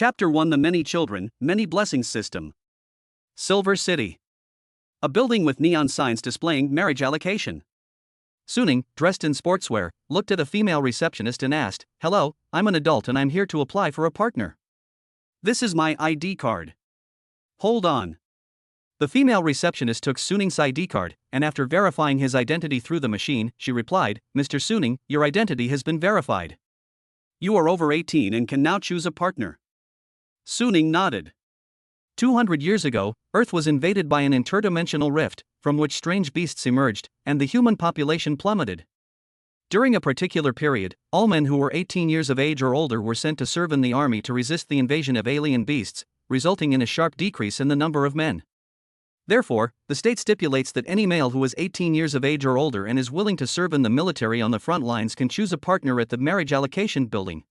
Chapter 1: The Many Children, Many Blessings System. Silver City. A building with neon signs displaying marriage allocation. Suning, dressed in sportswear, looked at a female receptionist and asked, "Hello, I'm an adult and I'm here to apply for a partner." "This is my ID card." "Hold on." The female receptionist took Suning's ID card, and after verifying his identity through the machine, she replied, "Mr. Suning, your identity has been verified. You are over 18 and can now choose a partner." Suning nodded. 200 years ago, Earth was invaded by an interdimensional rift, from which strange beasts emerged, and the human population plummeted. During a particular period, all men who were 18 years of age or older were sent to serve in the army to resist the invasion of alien beasts, resulting in a sharp decrease in the number of men. Therefore, the state stipulates that any male who is 18 years of age or older and is willing to serve in the military on the front lines can choose a partner at the marriage allocation building.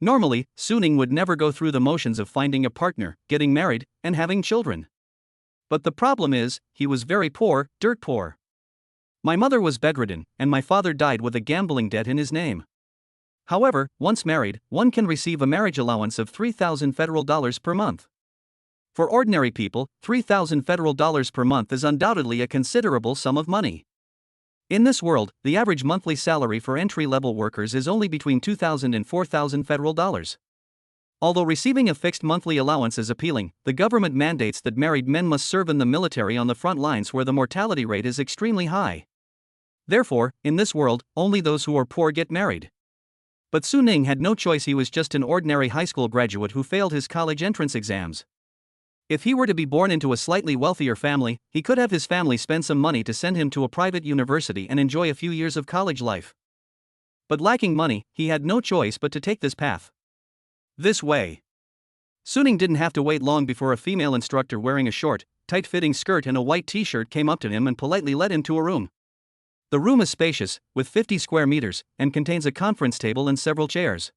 Normally, Suning would never go through the motions of finding a partner, getting married, and having children. But the problem is, he was very poor, dirt poor. "My mother was bedridden, and my father died with a gambling debt in his name. However, once married, one can receive a marriage allowance of $3,000 per month. For ordinary people, $3,000 per month is undoubtedly a considerable sum of money. In this world, the average monthly salary for entry-level workers is only between $2,000 and $4,000. Although receiving a fixed monthly allowance is appealing, the government mandates that married men must serve in the military on the front lines where the mortality rate is extremely high. Therefore, in this world, only those who are poor get married. But Suning had no choice. He was just an ordinary high school graduate who failed his college entrance exams. If he were to be born into a slightly wealthier family, he could have his family spend some money to send him to a private university and enjoy a few years of college life. But lacking money, he had no choice but to take this path. This way. Suning didn't have to wait long before a female instructor wearing a short, tight-fitting skirt and a white t-shirt came up to him and politely led him to a room. The room is spacious, with 50 square meters, and contains a conference table and several chairs.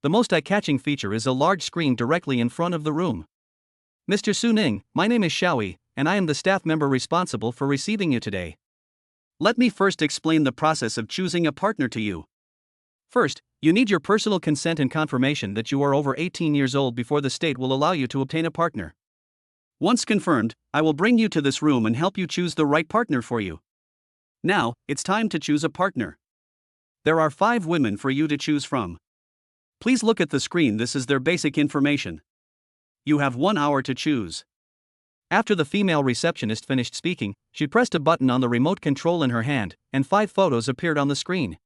The most eye-catching feature is a large screen directly in front of the room. "Mr. Suning, my name is Xiaoyi, and I am the staff member responsible for receiving you today. Let me first explain the process of choosing a partner to you. First, you need your personal consent and confirmation that you are over 18 years old before the state will allow you to obtain a partner. Once confirmed, I will bring you to this room and help you choose the right partner for you. Now, it's time to choose a partner. There are 5 women for you to choose from. Please look at the screen. This is their basic information. You have 1 hour to choose." After the female receptionist finished speaking, she pressed a button on the remote control in her hand, and 5 photos appeared on the screen.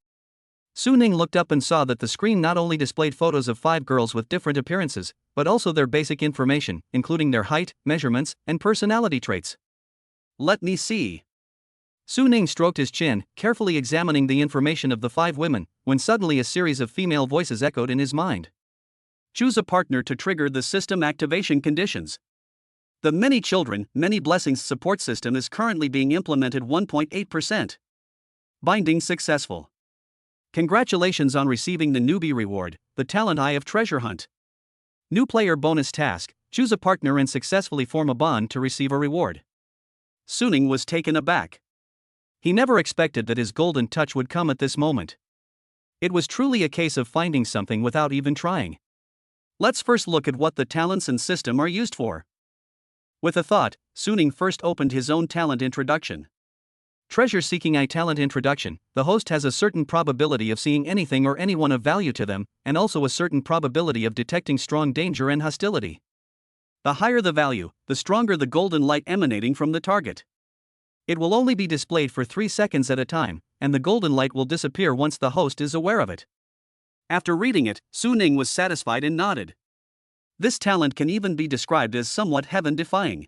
Suning looked up and saw that the screen not only displayed photos of 5 girls with different appearances, but also their basic information, including their height, measurements, and personality traits. "Let me see." Suning stroked his chin, carefully examining the information of the 5 women, when suddenly a series of female voices echoed in his mind. Choose a partner to trigger the system activation conditions. The Many Children, Many Blessings support system is currently being implemented 1.8%. Binding successful. Congratulations on receiving the Newbie reward, the Talent Eye of Treasure Hunt. New player bonus task: choose a partner and successfully form a bond to receive a reward. Suning was taken aback. He never expected that his golden touch would come at this moment. It was truly a case of finding something without even trying. Let's first look at what the talents and system are used for. With a thought, Suning first opened his own talent introduction. Treasure-seeking eye talent introduction. The host has a certain probability of seeing anything or anyone of value to them, and also a certain probability of detecting strong danger and hostility. The higher the value, the stronger the golden light emanating from the target. It will only be displayed for 3 seconds at a time, and the golden light will disappear once the host is aware of it. After reading it, Suning was satisfied and nodded. This talent can even be described as somewhat heaven-defying.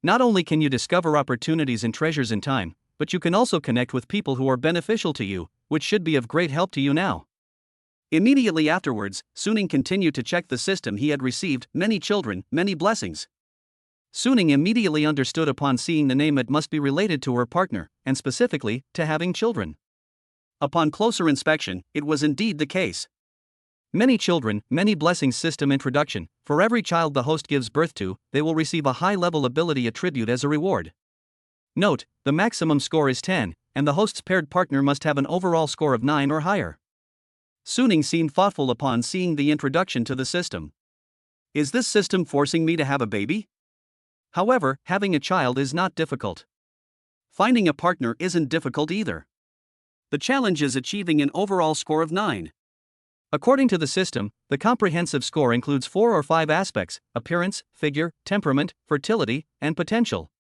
Not only can you discover opportunities and treasures in time, but you can also connect with people who are beneficial to you, which should be of great help to you now. Immediately afterwards, Suning continued to check the system he had received: Many Children, Many Blessings. Suning immediately understood upon seeing the name it must be related to her partner, and specifically, to having children. Upon closer inspection, it was indeed the case. Many Children, Many Blessings system introduction. For every child the host gives birth to, they will receive a high-level ability attribute as a reward. Note, the maximum score is 10, and the host's paired partner must have an overall score of 9 or higher. Suning seemed thoughtful upon seeing the introduction to the system. Is this system forcing me to have a baby? However, having a child is not difficult. Finding a partner isn't difficult either. The challenge is achieving an overall score of 9. According to the system, the comprehensive score includes 4 or 5 aspects: appearance, figure, temperament, fertility, and potential.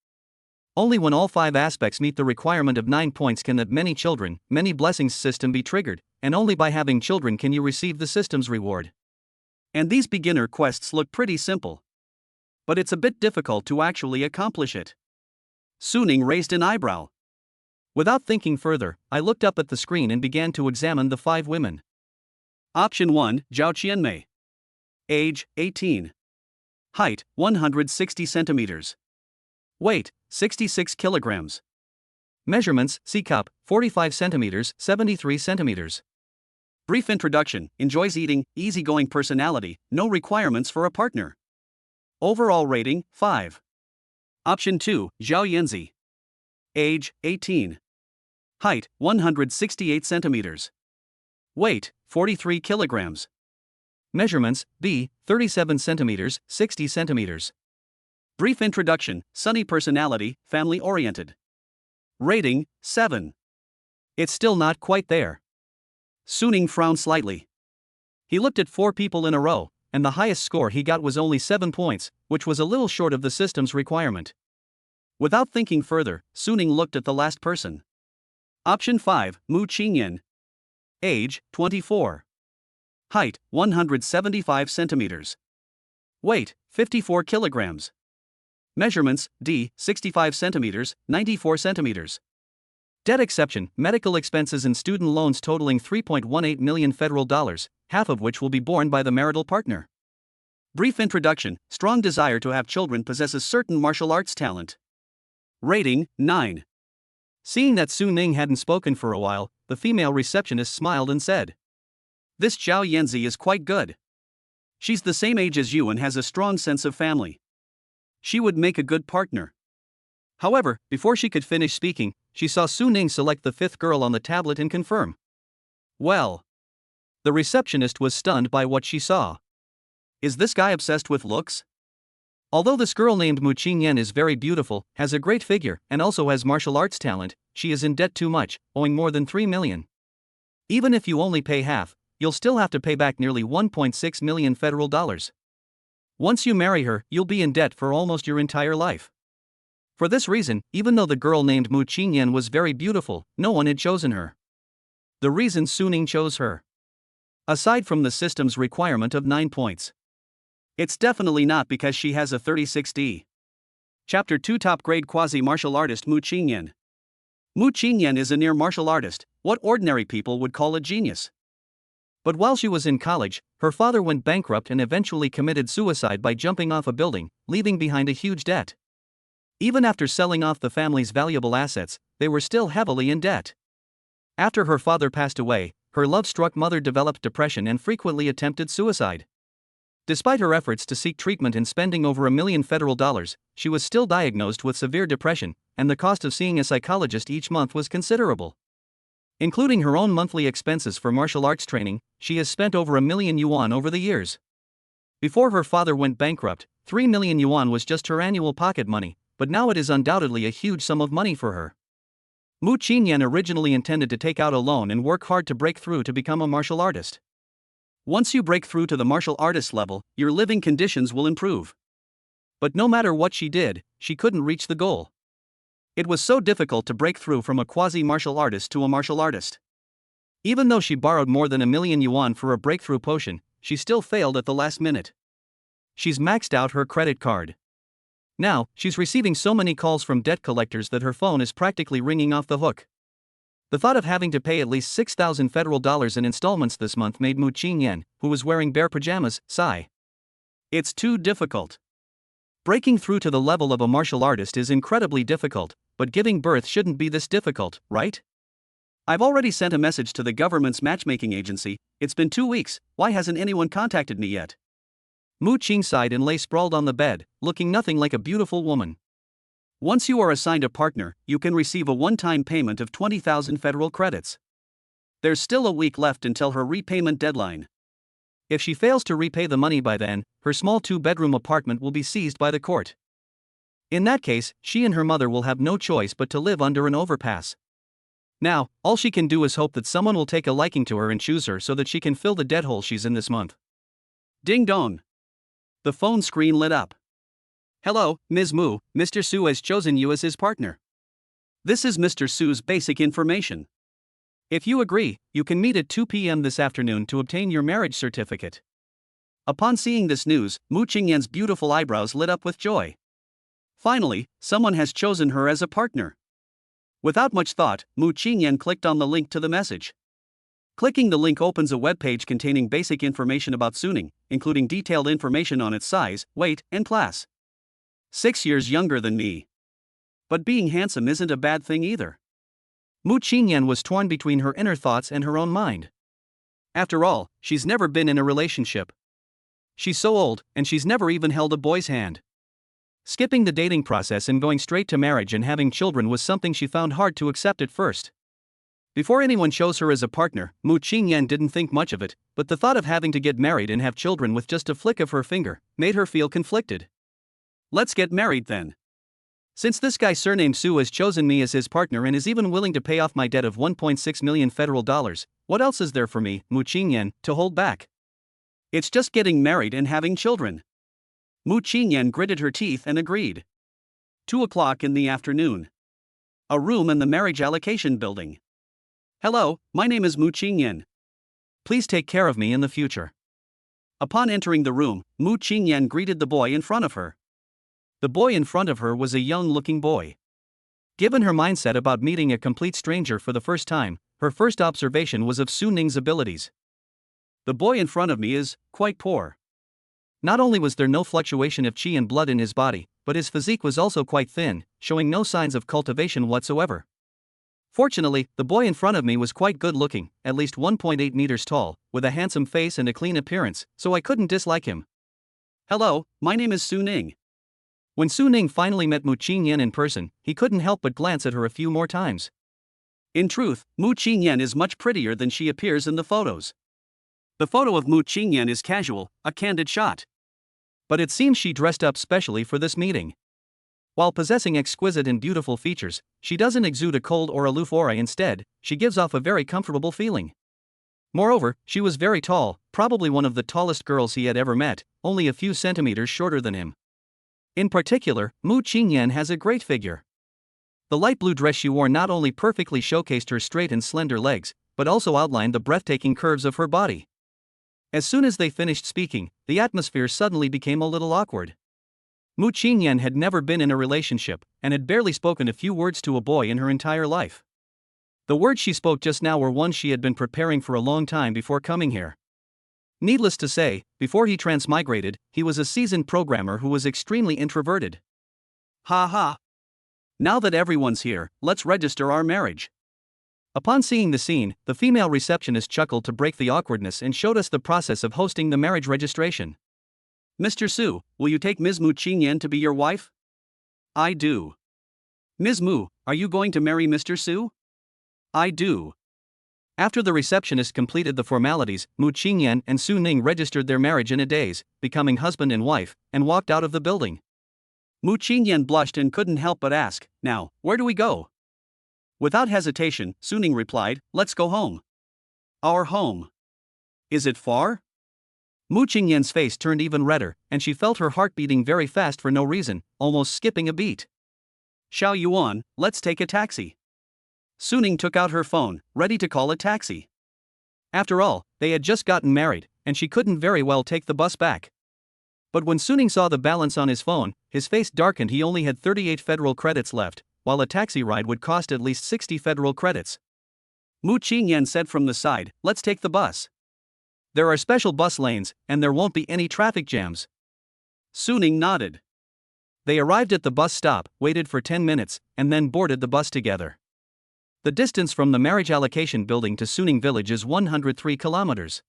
Only when all 5 aspects meet the requirement of 9 points can that many children, many blessings system be triggered, and only by having children can you receive the system's reward. And these beginner quests look pretty simple. But it's a bit difficult to actually accomplish it. Suning raised an eyebrow. Without thinking further, I looked up at the screen and began to examine the 5 women. Option 1, Zhao Qianmei. Age, 18. Height, 160 centimeters. Weight, 66 kilograms. Measurements: C cup, 45 centimeters, 73 centimeters. Brief introduction: enjoys eating, easygoing personality, no requirements for a partner. Overall rating, 5. Option 2, Zhao Yanzi. Age, 18. Height, 168 centimeters. Weight, 43 kilograms. Measurements: B, 37 centimeters, 60 centimeters. Brief introduction: sunny personality, family-oriented. Rating, 7. It's still not quite there. Suning frowned slightly. He looked at 4 people in a row, and the highest score he got was only 7 points, which was a little short of the system's requirement. Without thinking further, Suning looked at the last person. Option 5, Mu Qingyan. Age, 24. Height, 175 centimeters. Weight, 54 kilograms. Measurements: D, 65 centimeters, 94 centimeters. Debt exception: medical expenses and student loans totaling $3.18 million federal dollars, half of which will be borne by the marital partner. Brief introduction: strong desire to have children, possesses certain martial arts talent. Rating, 9. Seeing that Su Ning hadn't spoken for a while, the female receptionist smiled and said, "This Zhao Yanzi is quite good. She's the same age as you and has a strong sense of family. She would make a good partner." However, before she could finish speaking, she saw Su Ning select the 5th girl on the tablet and confirm. Well. The receptionist was stunned by what she saw. Is this guy obsessed with looks? Although this girl named Mu Qingyan is very beautiful, has a great figure, and also has martial arts talent, she is in debt too much, owing more than $3 million. Even if you only pay half, you'll still have to pay back nearly $1.6 million federal dollars. Once you marry her, you'll be in debt for almost your entire life. For this reason, even though the girl named Mu Qingyan was very beautiful, no one had chosen her. The reason Suning chose her. Aside from the system's requirement of 9 points. It's definitely not because she has a 36D. Chapter 2: Top grade quasi-martial artist Mu Qingyan. Mu Qingyan is a near martial artist, what ordinary people would call a genius. But while she was in college, her father went bankrupt and eventually committed suicide by jumping off a building, leaving behind a huge debt. Even after selling off the family's valuable assets, they were still heavily in debt. After her father passed away, her love-struck mother developed depression and frequently attempted suicide. Despite her efforts to seek treatment and spending over $1 million federal dollars, she was still diagnosed with severe depression, and the cost of seeing a psychologist each month was considerable. Including her own monthly expenses for martial arts training, she has spent over 1 million yuan over the years. Before her father went bankrupt, 3 million yuan was just her annual pocket money, but now it is undoubtedly a huge sum of money for her. Mu Qingyan originally intended to take out a loan and work hard to break through to become a martial artist. Once you break through to the martial artist level, your living conditions will improve. But no matter what she did, she couldn't reach the goal. It was so difficult to break through from a quasi-martial artist to a martial artist. Even though she borrowed more than 1 million yuan for a breakthrough potion, she still failed at the last minute. She's maxed out her credit card. Now, she's receiving so many calls from debt collectors that her phone is practically ringing off the hook. The thought of having to pay at least 6,000 federal dollars in installments this month made Mu Qingyan, who was wearing bare pajamas, sigh. It's too difficult. Breaking through to the level of a martial artist is incredibly difficult, but giving birth shouldn't be this difficult, right? I've already sent a message to the government's matchmaking agency. It's been 2 weeks, why hasn't anyone contacted me yet? Mu Qing sighed and lay sprawled on the bed, looking nothing like a beautiful woman. Once you are assigned a partner, you can receive a one-time payment of 20,000 federal credits. There's still a week left until her repayment deadline. If she fails to repay the money by then, her small 2-bedroom apartment will be seized by the court. In that case, she and her mother will have no choice but to live under an overpass. Now, all she can do is hope that someone will take a liking to her and choose her so that she can fill the debt hole she's in this month. Ding dong. The phone screen lit up. Hello, Ms. Mu, Mr. Su has chosen you as his partner. This is Mr. Su's basic information. If you agree, you can meet at 2 p.m. this afternoon to obtain your marriage certificate. Upon seeing this news, Mu Qingyan's beautiful eyebrows lit up with joy. Finally, someone has chosen her as a partner. Without much thought, Mu Qingyan clicked on the link to the message. Clicking the link opens a web page containing basic information about Suning, including detailed information on its size, weight, and class. 6 years younger than me. But being handsome isn't a bad thing either. Mu Qingyan was torn between her inner thoughts and her own mind. After all, she's never been in a relationship. She's so old, and she's never even held a boy's hand. Skipping the dating process and going straight to marriage and having children was something she found hard to accept at first. Before anyone chose her as a partner, Mu Qingyan didn't think much of it, but the thought of having to get married and have children with just a flick of her finger made her feel conflicted. Let's get married then. Since this guy surnamed Su has chosen me as his partner and is even willing to pay off my debt of 1.6 million federal dollars, what else is there for me, Mu Qingyan, to hold back? It's just getting married and having children. Mu Qingyan gritted her teeth and agreed. 2 o'clock in the afternoon. A room in the marriage allocation building. Hello, my name is Mu Qingyan. Please take care of me in the future. Upon entering the room, Mu Qingyan greeted the boy in front of her. The boy in front of her was a young-looking boy. Given her mindset about meeting a complete stranger for the first time, her first observation was of Su Ning's abilities. The boy in front of me is quite poor. Not only was there no fluctuation of qi and blood in his body, but his physique was also quite thin, showing no signs of cultivation whatsoever. Fortunately, the boy in front of me was quite good-looking, at least 1.8 meters tall, with a handsome face and a clean appearance, so I couldn't dislike him. Hello, my name is Su Ning. When Su Ning finally met Mu Qingyan in person, he couldn't help but glance at her a few more times. In truth, Mu Qingyan is much prettier than she appears in the photos. The photo of Mu Qingyan is casual, a candid shot. But it seems she dressed up specially for this meeting. While possessing exquisite and beautiful features, she doesn't exude a cold or aloof aura. Instead, she gives off a very comfortable feeling. Moreover, she was very tall, probably one of the tallest girls he had ever met, only a few centimeters shorter than him. In particular, Mu Qingyan has a great figure. The light blue dress she wore not only perfectly showcased her straight and slender legs, but also outlined the breathtaking curves of her body. As soon as they finished speaking, the atmosphere suddenly became a little awkward. Mu Qingyan had never been in a relationship, and had barely spoken a few words to a boy in her entire life. The words she spoke just now were ones she had been preparing for a long time before coming here. Needless to say, before he transmigrated, he was a seasoned programmer who was extremely introverted. Ha ha! Now that everyone's here, let's register our marriage. Upon seeing the scene, the female receptionist chuckled to break the awkwardness and showed us the process of hosting the marriage registration. Mr. Su, will you take Ms. Mu Qingyan to be your wife? I do. Ms. Mu, are you going to marry Mr. Su? I do. After the receptionist completed the formalities, Mu Qingyan and Su Ning registered their marriage in a daze, becoming husband and wife, and walked out of the building. Mu Qingyan blushed and couldn't help but ask, "Now, where do we go?" Without hesitation, Su Ning replied, "Let's go home." Our home. Is it far? Mu Qingyan's face turned even redder, and she felt her heart beating very fast for no reason, almost skipping a beat. Xiao Yuan, let's take a taxi. Su Ning took out her phone, ready to call a taxi. After all, they had just gotten married, and she couldn't very well take the bus back. But when Su Ning saw the balance on his phone, his face darkened. He only had 38 federal credits left, while a taxi ride would cost at least 60 federal credits. Mu Qingyan said from the side, "Let's take the bus. There are special bus lanes, and there won't be any traffic jams." Su Ning nodded. They arrived at the bus stop, waited for 10 minutes, and then boarded the bus together. The distance from the marriage allocation building to Suning village is 103 kilometers.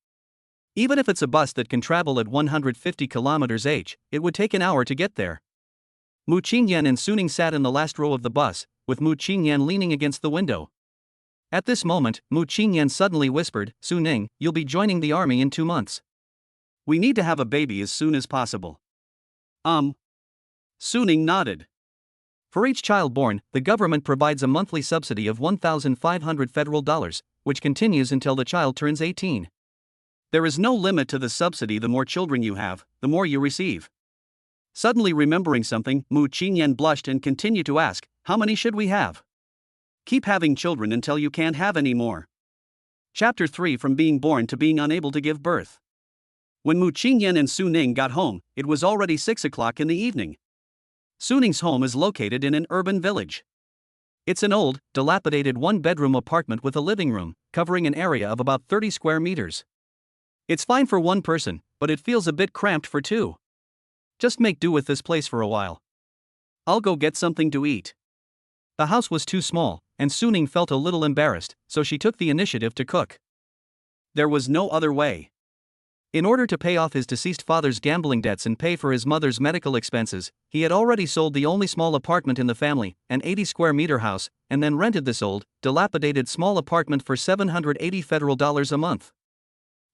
Even if it's a bus that can travel at 150 kilometers/h, it would take an hour to get there. Mu Qingyan and Su Ning sat in the last row of the bus, with Mu Qingyan leaning against the window. At this moment, Mu Qingyan suddenly whispered, "Su Ning, you'll be joining the army in 2 months. We need to have a baby as soon as possible. Suning nodded. For each child born, the government provides a monthly subsidy of $1,500 federal dollars, which continues until the child turns 18. There is no limit to the subsidy. The more children you have, the more you receive. Suddenly remembering something, Mu Qingyan blushed and continued to ask, how many should we have? Keep having children until you can't have any more. Chapter 3 From being born to being unable to give birth. When Mu Qingyan and Su Ning got home, it was already 6 o'clock in the evening. Su Ning's home is located in an urban village. It's an old, dilapidated one-bedroom apartment with a living room, covering an area of about 30 square meters. It's fine for one person, but it feels a bit cramped for two. Just make do with this place for a while. I'll go get something to eat. The house was too small, and Su Ning felt a little embarrassed, so she took the initiative to cook. There was no other way. In order to pay off his deceased father's gambling debts and pay for his mother's medical expenses, he had already sold the only small apartment in the family, an 80 square meter house, and then rented this old, dilapidated small apartment for $780 federal dollars a month.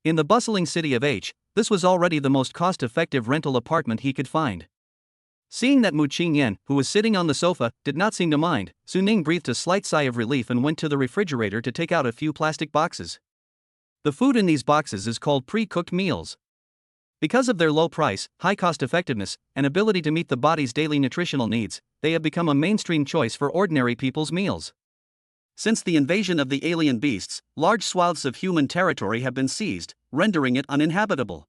In the bustling city of H, this was already the most cost-effective rental apartment he could find. Seeing that Mu Qingyan, who was sitting on the sofa, did not seem to mind, Su Ning breathed a slight sigh of relief and went to the refrigerator to take out a few plastic boxes. The food in these boxes is called pre-cooked meals. Because of their low price, high cost-effectiveness, and ability to meet the body's daily nutritional needs, they have become a mainstream choice for ordinary people's meals. Since the invasion of the alien beasts, large swaths of human territory have been seized, rendering it uninhabitable.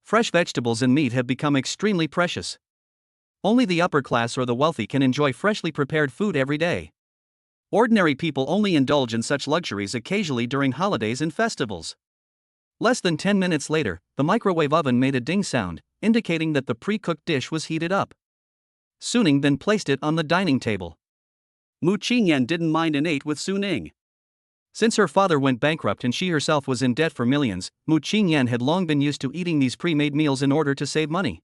Fresh vegetables and meat have become extremely precious. Only the upper class or the wealthy can enjoy freshly prepared food every day. Ordinary people only indulge in such luxuries occasionally during holidays and festivals. Less than 10 minutes later, the microwave oven made a ding sound, indicating that the pre-cooked dish was heated up. Su Ning then placed it on the dining table. Mu Qingyan didn't mind and ate with Su Ning. Since her father went bankrupt and she herself was in debt for millions, Mu Qingyan had long been used to eating these pre-made meals in order to save money.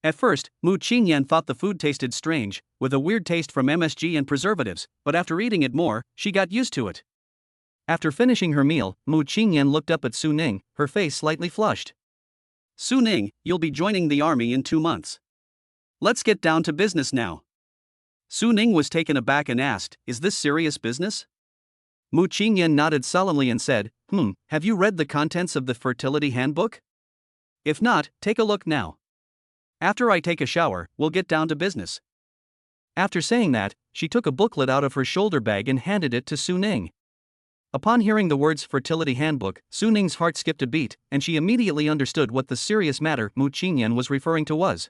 At first, Mu Qingyan thought the food tasted strange, with a weird taste from MSG and preservatives, but after eating it more, she got used to it. After finishing her meal, Mu Qingyan looked up at Su Ning, her face slightly flushed. Su Ning, you'll be joining the army in 2 months. Let's get down to business now. Su Ning was taken aback and asked, is this serious business? Mu Qingyan nodded solemnly and said, have you read the contents of the fertility handbook? If not, take a look now. After I take a shower, we'll get down to business. After saying that, she took a booklet out of her shoulder bag and handed it to Su Ning. Upon hearing the words fertility handbook, Su Ning's heart skipped a beat, and she immediately understood what the serious matter Mu Qingyan was referring to was.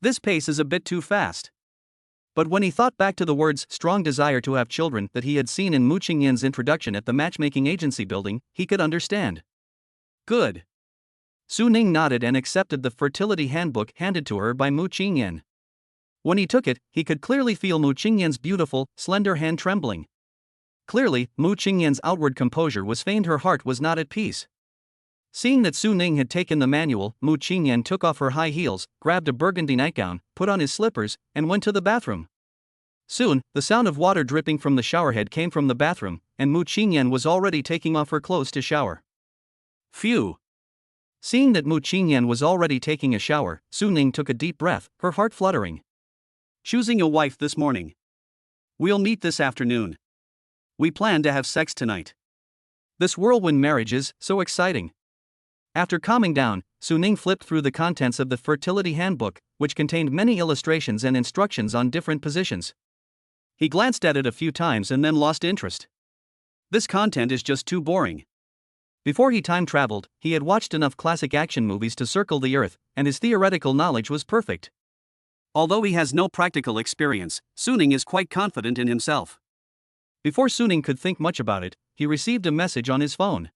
This pace is a bit too fast. But when he thought back to the words strong desire to have children that he had seen in Mu Qingyan's introduction at the matchmaking agency building, he could understand. Good. Su Ning nodded and accepted the fertility handbook handed to her by Mu Qingyan. When he took it, he could clearly feel Mu Qingyan's beautiful, slender hand trembling. Clearly, Mu Qingyan's outward composure was feigned. Her heart was not at peace. Seeing that Su Ning had taken the manual, Mu Qingyan took off her high heels, grabbed a burgundy nightgown, put on his slippers, and went to the bathroom. Soon, the sound of water dripping from the showerhead came from the bathroom, and Mu Qingyan was already taking off her clothes to shower. Phew! Seeing that Mu Qingyan was already taking a shower, Su Ning took a deep breath, her heart fluttering. Choosing a wife this morning. We'll meet this afternoon. We plan to have sex tonight. This whirlwind marriage is so exciting. After calming down, Su Ning flipped through the contents of the fertility handbook, which contained many illustrations and instructions on different positions. He glanced at it a few times and then lost interest. This content is just too boring. Before he time traveled, he had watched enough classic action movies to circle the earth, and his theoretical knowledge was perfect. Although he has no practical experience, Su Ning is quite confident in himself. Before Su Ning could think much about it, he received a message on his phone.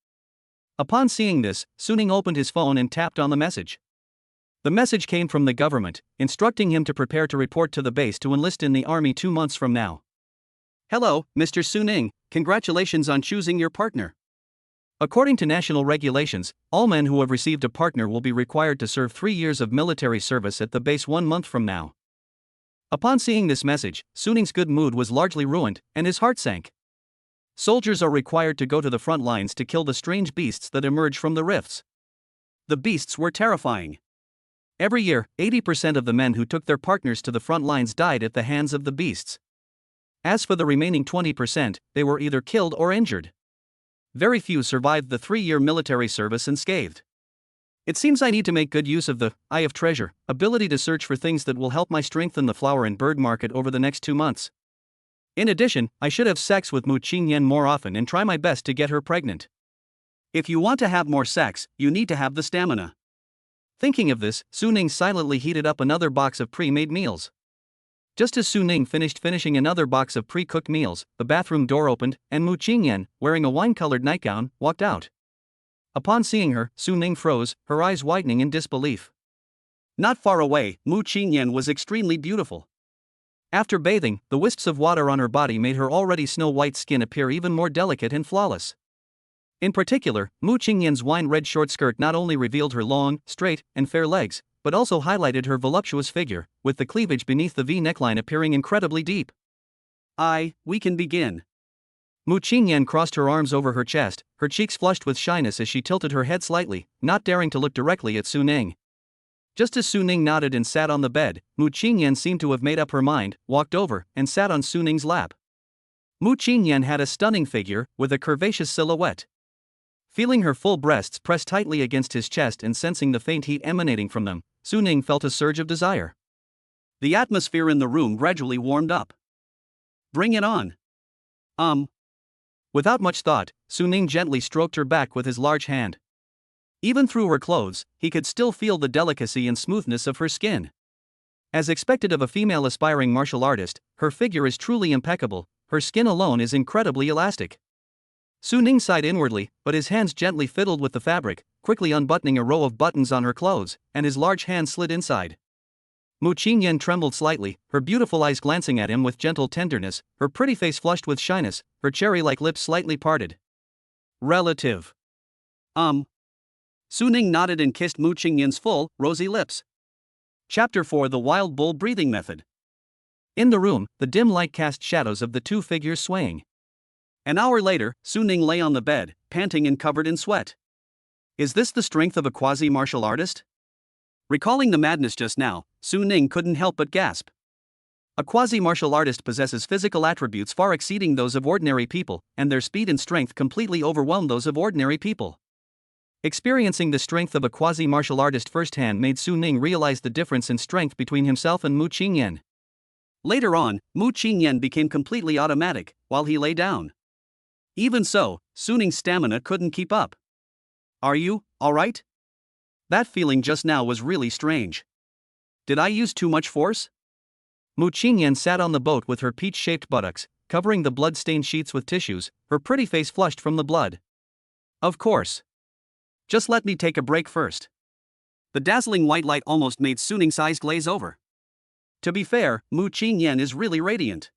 Upon seeing this, Su Ning opened his phone and tapped on the message. The message came from the government, instructing him to prepare to report to the base to enlist in the army 2 months from now. Hello, Mr. Su Ning, congratulations on choosing your partner. According to national regulations, all men who have received a partner will be required to serve 3 years of military service at the base 1 month from now. Upon seeing this message, Su Ning's good mood was largely ruined, and his heart sank. Soldiers are required to go to the front lines to kill the strange beasts that emerge from the rifts. the beasts were terrifying. Every year, 80% of the men who took their partners to the front lines died at the hands of the beasts. As for the remaining 20%, they were either killed or injured. Very few survived the 3-year military service unscathed. It seems I need to make good use of the Eye of Treasure ability to search for things that will help my strengthen the flower and bird market over the next 2 months. In addition, I should have sex with Mu Qingyan more often and try my best to get her pregnant. If you want to have more sex, you need to have the stamina. Thinking of this, Su Ning silently heated up another box of pre-made meals. Just as Su Ning finished finishing another box of pre-cooked meals, the bathroom door opened, and Mu Qingyan, wearing a wine-colored nightgown, walked out. Upon seeing her, Su Ning froze, her eyes widening in disbelief. Not far away, Mu Qingyan was extremely beautiful. After bathing, the wisps of water on her body made her already snow-white skin appear even more delicate and flawless. In particular, Mu Qingyan's wine-red short skirt not only revealed her long, straight, and fair legs, but also highlighted her voluptuous figure, with the cleavage beneath the V neckline appearing incredibly deep. We can begin. Mu Qingyan crossed her arms over her chest, her cheeks flushed with shyness as she tilted her head slightly, not daring to look directly at Su Ning. Just as Su Ning nodded and sat on the bed, Mu Qingyan seemed to have made up her mind, walked over, and sat on Su Ning's lap. Mu Qingyan had a stunning figure, with a curvaceous silhouette. Feeling her full breasts pressed tightly against his chest and sensing the faint heat emanating from them, Su Ning felt a surge of desire. The atmosphere in the room gradually warmed up. Bring it on. Without much thought, Su Ning gently stroked her back with his large hand. Even through her clothes, he could still feel the delicacy and smoothness of her skin. As expected of a female aspiring martial artist, her figure is truly impeccable, her skin alone is incredibly elastic. Su Ning sighed inwardly, but his hands gently fiddled with the fabric, quickly unbuttoning a row of buttons on her clothes, and his large hand slid inside. Mu Qingyan trembled slightly, her beautiful eyes glancing at him with gentle tenderness, her pretty face flushed with shyness, her cherry-like lips slightly parted. Relative. Su Ning nodded and kissed Mu Qingyan's full, rosy lips. Chapter 4: The Wild Bull Breathing Method. In the room, the dim light cast shadows of the two figures swaying. An hour later, Su Ning lay on the bed, panting and covered in sweat. Is this the strength of a quasi-martial artist? Recalling the madness just now, Su Ning couldn't help but gasp. A quasi-martial artist possesses physical attributes far exceeding those of ordinary people, and their speed and strength completely overwhelm those of ordinary people. Experiencing the strength of a quasi-martial artist firsthand made Su Ning realize the difference in strength between himself and Mu Qingyan. Later on, Mu Qingyan became completely automatic, while he lay down. Even so, Su Ning's stamina couldn't keep up. Are you alright? That feeling just now was really strange. Did I use too much force? Mu Qingyan sat on the boat with her peach-shaped buttocks, covering the blood-stained sheets with tissues, her pretty face flushed from the blood. Of course. Just let me take a break first. The dazzling white light almost made Su Ning's eyes glaze over. To be fair, Mu Qingyan is really radiant.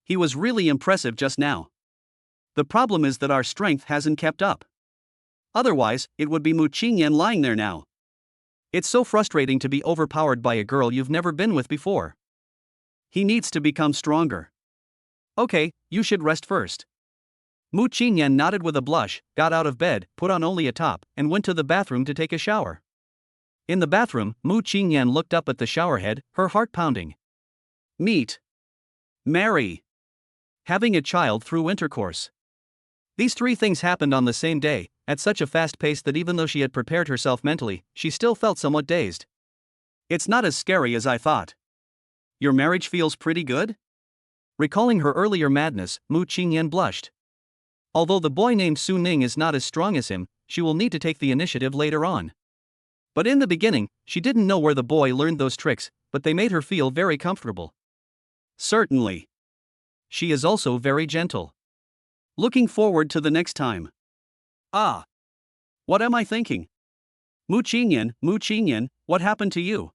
He was really impressive just now. The problem is that our strength hasn't kept up. Otherwise, it would be Mu Qingyan lying there now. It's so frustrating to be overpowered by a girl you've never been with before. He needs to become stronger. Okay, you should rest first. Mu Qingyan nodded with a blush, got out of bed, put on only a top, and went to the bathroom to take a shower. In the bathroom, Mu Qingyan looked up at the showerhead, her heart pounding. Meet. Marry. Having a child through intercourse. These three things happened on the same day, at such a fast pace that even though she had prepared herself mentally, she still felt somewhat dazed. It's not as scary as I thought. Your marriage feels pretty good? Recalling her earlier madness, Mu Qingyan blushed. Although the boy named Su Ning is not as strong as him, she will need to take the initiative later on. But in the beginning, she didn't know where the boy learned those tricks, but they made her feel very comfortable. Certainly. She is also very gentle. Looking forward to the next time. What am I thinking? Mu Qingyan, what happened to you?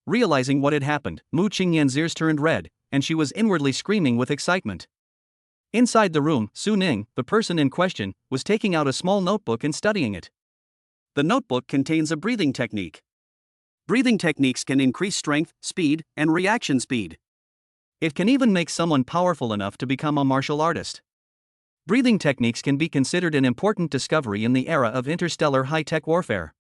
Realizing what had happened, Mu Qingyan's ears turned red, and she was inwardly screaming with excitement. Inside the room, Su Ning, the person in question, was taking out a small notebook and studying it. The notebook contains a breathing technique. Breathing techniques can increase strength, speed, and reaction speed. It can even make someone powerful enough to become a martial artist. Breathing techniques can be considered an important discovery in the era of interstellar high-tech warfare.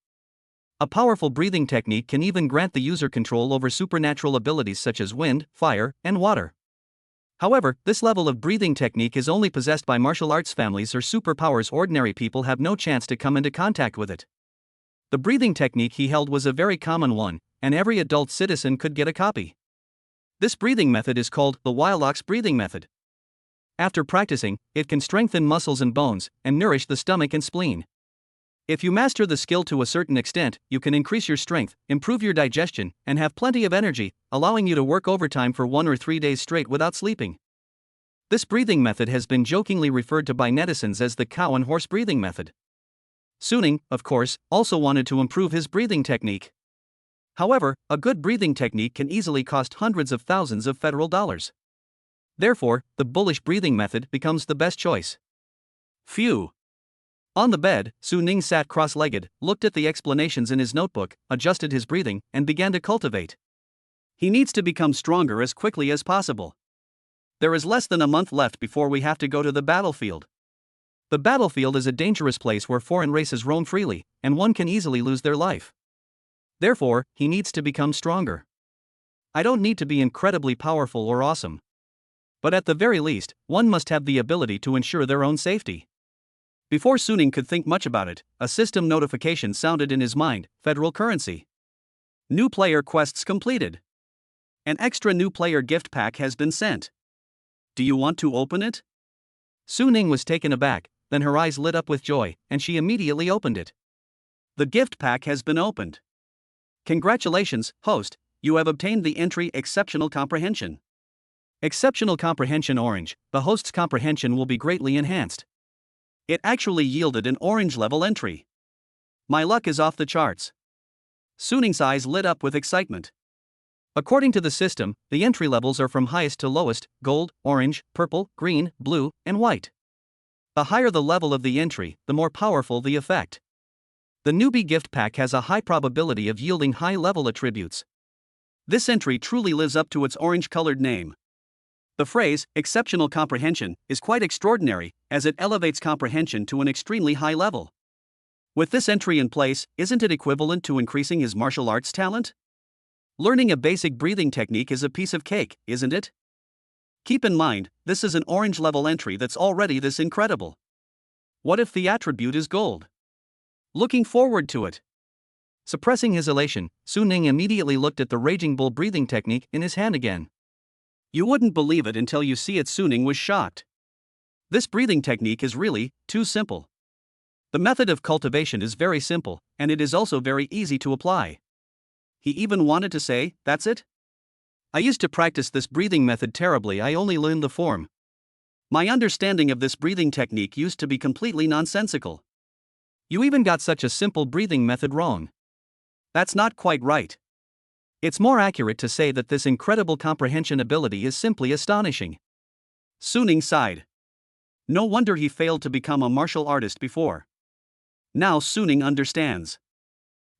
A powerful breathing technique can even grant the user control over supernatural abilities such as wind, fire, and water. However, this level of breathing technique is only possessed by martial arts families or superpowers. Ordinary people have no chance to come into contact with it. The breathing technique he held was a very common one, and every adult citizen could get a copy. This breathing method is called the Wild Ox breathing method. After practicing, it can strengthen muscles and bones, and nourish the stomach and spleen. If you master the skill to a certain extent, you can increase your strength, improve your digestion, and have plenty of energy, allowing you to work overtime for 1 or 3 days straight without sleeping. This breathing method has been jokingly referred to by netizens as the cow and horse breathing method. Suning, of course, also wanted to improve his breathing technique. However, a good breathing technique can easily cost hundreds of thousands of federal dollars. Therefore, the bullish breathing method becomes the best choice. Phew. On the bed, Suning sat cross-legged, looked at the explanations in his notebook, adjusted his breathing, and began to cultivate. He needs to become stronger as quickly as possible. There is less than a month left before we have to go to the battlefield. The battlefield is a dangerous place where foreign races roam freely, and one can easily lose their life. Therefore, he needs to become stronger. I don't need to be incredibly powerful or awesome. But at the very least, one must have the ability to ensure their own safety. Before Suning could think much about it, a system notification sounded in his mind: federal currency. New player quests completed. An extra new player gift pack has been sent. Do you want to open it? Suning was taken aback, then her eyes lit up with joy, and she immediately opened it. The gift pack has been opened. Congratulations, host, you have obtained the entry Exceptional Comprehension. Exceptional Comprehension Orange, the host's comprehension will be greatly enhanced. It actually yielded an orange level entry. My luck is off the charts. Suning's eyes lit up with excitement. According to the system, the entry levels are from highest to lowest: gold, orange, purple, green, blue, and white. The higher the level of the entry, the more powerful the effect. The Newbie gift pack has a high probability of yielding high-level attributes. This entry truly lives up to its orange-colored name. The phrase, exceptional comprehension, is quite extraordinary, as it elevates comprehension to an extremely high level. With this entry in place, isn't it equivalent to increasing his martial arts talent? Learning a basic breathing technique is a piece of cake, isn't it? Keep in mind, this is an orange-level entry that's already this incredible. What if the attribute is gold? Looking forward to it. Suppressing his elation, Suning immediately looked at the Raging Bull breathing technique in his hand again. You wouldn't believe it until you see it. Suning was shocked. This breathing technique is really too simple. The method of cultivation is very simple, and it is also very easy to apply. He even wanted to say, "That's it? I used to practice this breathing method terribly. I only learned the form. My understanding of this breathing technique used to be completely nonsensical. You even got such a simple breathing method wrong. That's not quite right. It's more accurate to say that this incredible comprehension ability is simply astonishing." Suning sighed. No wonder he failed to become a martial artist before. Now Suning understands.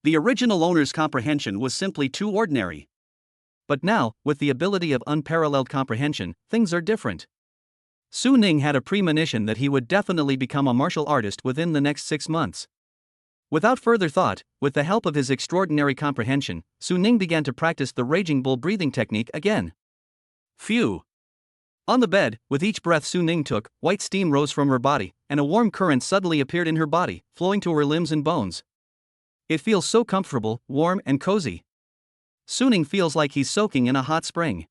The original owner's comprehension was simply too ordinary. But now, with the ability of unparalleled comprehension, things are different. Suning had a premonition that he would definitely become a martial artist within the next 6 months. Without further thought, with the help of his extraordinary comprehension, Suning began to practice the Raging Bull breathing technique again. Phew. On the bed, with each breath Suning took, white steam rose from her body, and a warm current suddenly appeared in her body, flowing to her limbs and bones. It feels so comfortable, warm, and cozy. Suning feels like he's soaking in a hot spring.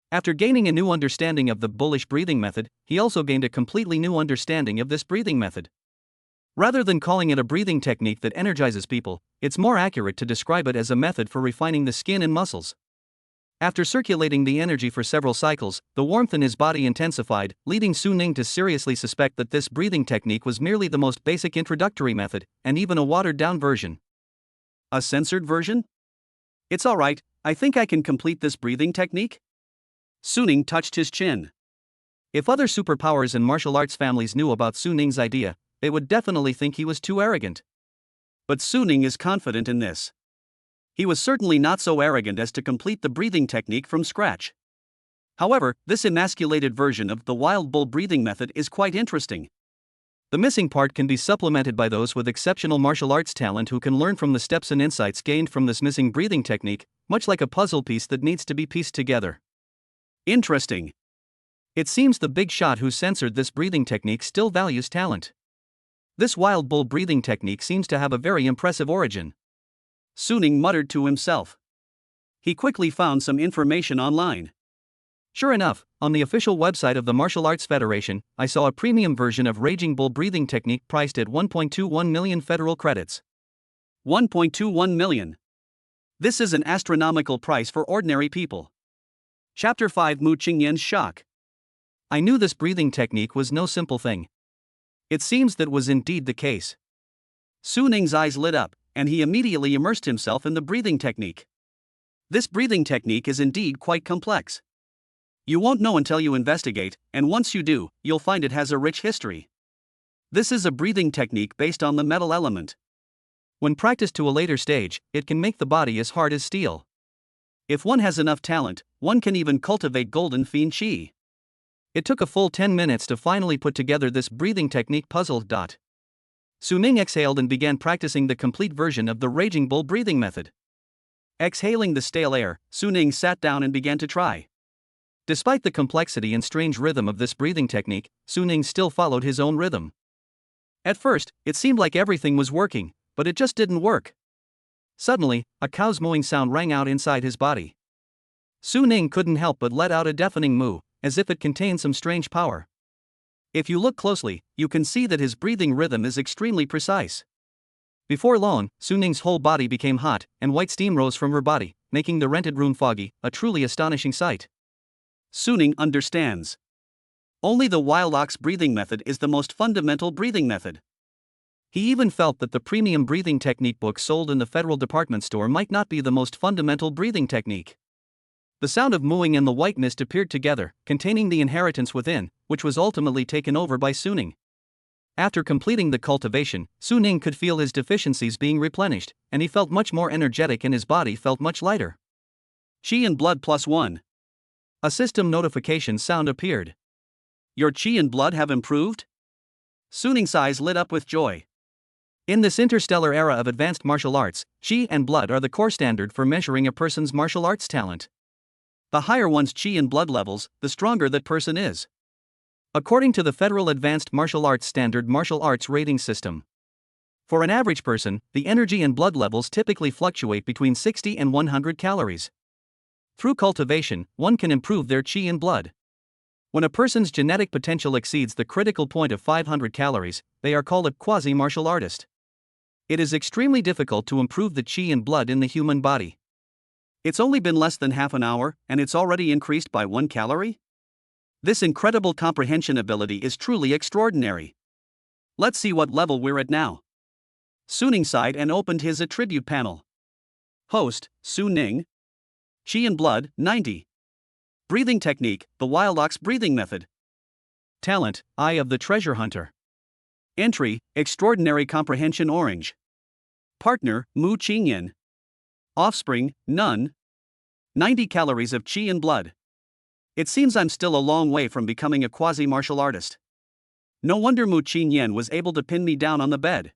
After gaining a new understanding of the bullish breathing method, he also gained a completely new understanding of this breathing method. Rather than calling it a breathing technique that energizes people, it's more accurate to describe it as a method for refining the skin and muscles. After circulating the energy for several cycles, the warmth in his body intensified, leading Suning to seriously suspect that this breathing technique was merely the most basic introductory method, and even a watered-down version. A censored version? It's alright, I think I can complete this breathing technique? Suning touched his chin. If other superpowers and martial arts families knew about Suning's idea, they would definitely think he was too arrogant. But Suning is confident in this. He was certainly not so arrogant as to complete the breathing technique from scratch. However, this emasculated version of the Wild Bull breathing method is quite interesting. The missing part can be supplemented by those with exceptional martial arts talent who can learn from the steps and insights gained from this missing breathing technique, much like a puzzle piece that needs to be pieced together. Interesting. It seems the big shot who censored this breathing technique still values talent. This wild bull breathing technique seems to have a very impressive origin. Suning muttered to himself. He quickly found some information online. Sure enough, on the official website of the Martial Arts Federation, I saw a premium version of Raging Bull breathing technique priced at 1.21 million federal credits. 1.21 million. This is an astronomical price for ordinary people. Chapter 5 Mu Qingyan's Shock. I knew this breathing technique was no simple thing. It seems that was indeed the case. Su Ning's eyes lit up, and he immediately immersed himself in the breathing technique. This breathing technique is indeed quite complex. You won't know until you investigate, and once you do, you'll find it has a rich history. This is a breathing technique based on the metal element. When practiced to a later stage, it can make the body as hard as steel. If one has enough talent, one can even cultivate golden fiend qi. It took a full 10 minutes to finally put together this breathing technique puzzle. Su Ning exhaled and began practicing the complete version of the Raging Bull breathing method. Exhaling the stale air, Su Ning sat down and began to try. Despite the complexity and strange rhythm of this breathing technique, Su Ning still followed his own rhythm. At first, it seemed like everything was working, but it just didn't work. Suddenly, a cow's mooing sound rang out inside his body. Su Ning couldn't help but let out a deafening moo, as if it contained some strange power. If you look closely, you can see that his breathing rhythm is extremely precise. Before long, Su Ning's whole body became hot, and white steam rose from her body, making the rented room foggy, a truly astonishing sight. Su Ning understands. Only the wild ox breathing method is the most fundamental breathing method. He even felt that the premium breathing technique book sold in the Federal Department Store might not be the most fundamental breathing technique. The sound of mooing and the white mist appeared together, containing the inheritance within, which was ultimately taken over by Su Ning. After completing the cultivation, Su Ning could feel his deficiencies being replenished, and he felt much more energetic and his body felt much lighter. Qi and blood +1. A system notification sound appeared. Your qi and blood have improved? Su Ning's eyes lit up with joy. In this interstellar era of advanced martial arts, qi and blood are the core standard for measuring a person's martial arts talent. The higher one's qi and blood levels, the stronger that person is. According to the Federal Advanced Martial Arts Standard Martial Arts Rating System. For an average person, the energy and blood levels typically fluctuate between 60 and 100 calories. Through cultivation, one can improve their qi and blood. When a person's genetic potential exceeds the critical point of 500 calories, they are called a quasi-martial artist. It is extremely difficult to improve the qi and blood in the human body. It's only been less than half an hour, and it's already increased by 1 calorie? This incredible comprehension ability is truly extraordinary. Let's see what level we're at now. Su Ning sighed and opened his attribute panel. Host, Su Ning. Qi and blood, 90. Breathing technique, the wild ox breathing method. Talent, Eye of the Treasure Hunter. Entry, extraordinary comprehension orange. Partner, Mu Qingyan. Offspring, none. 90 calories of qi and blood. It seems I'm still a long way from becoming a quasi-martial artist. No wonder Mu Qingyan was able to pin me down on the bed.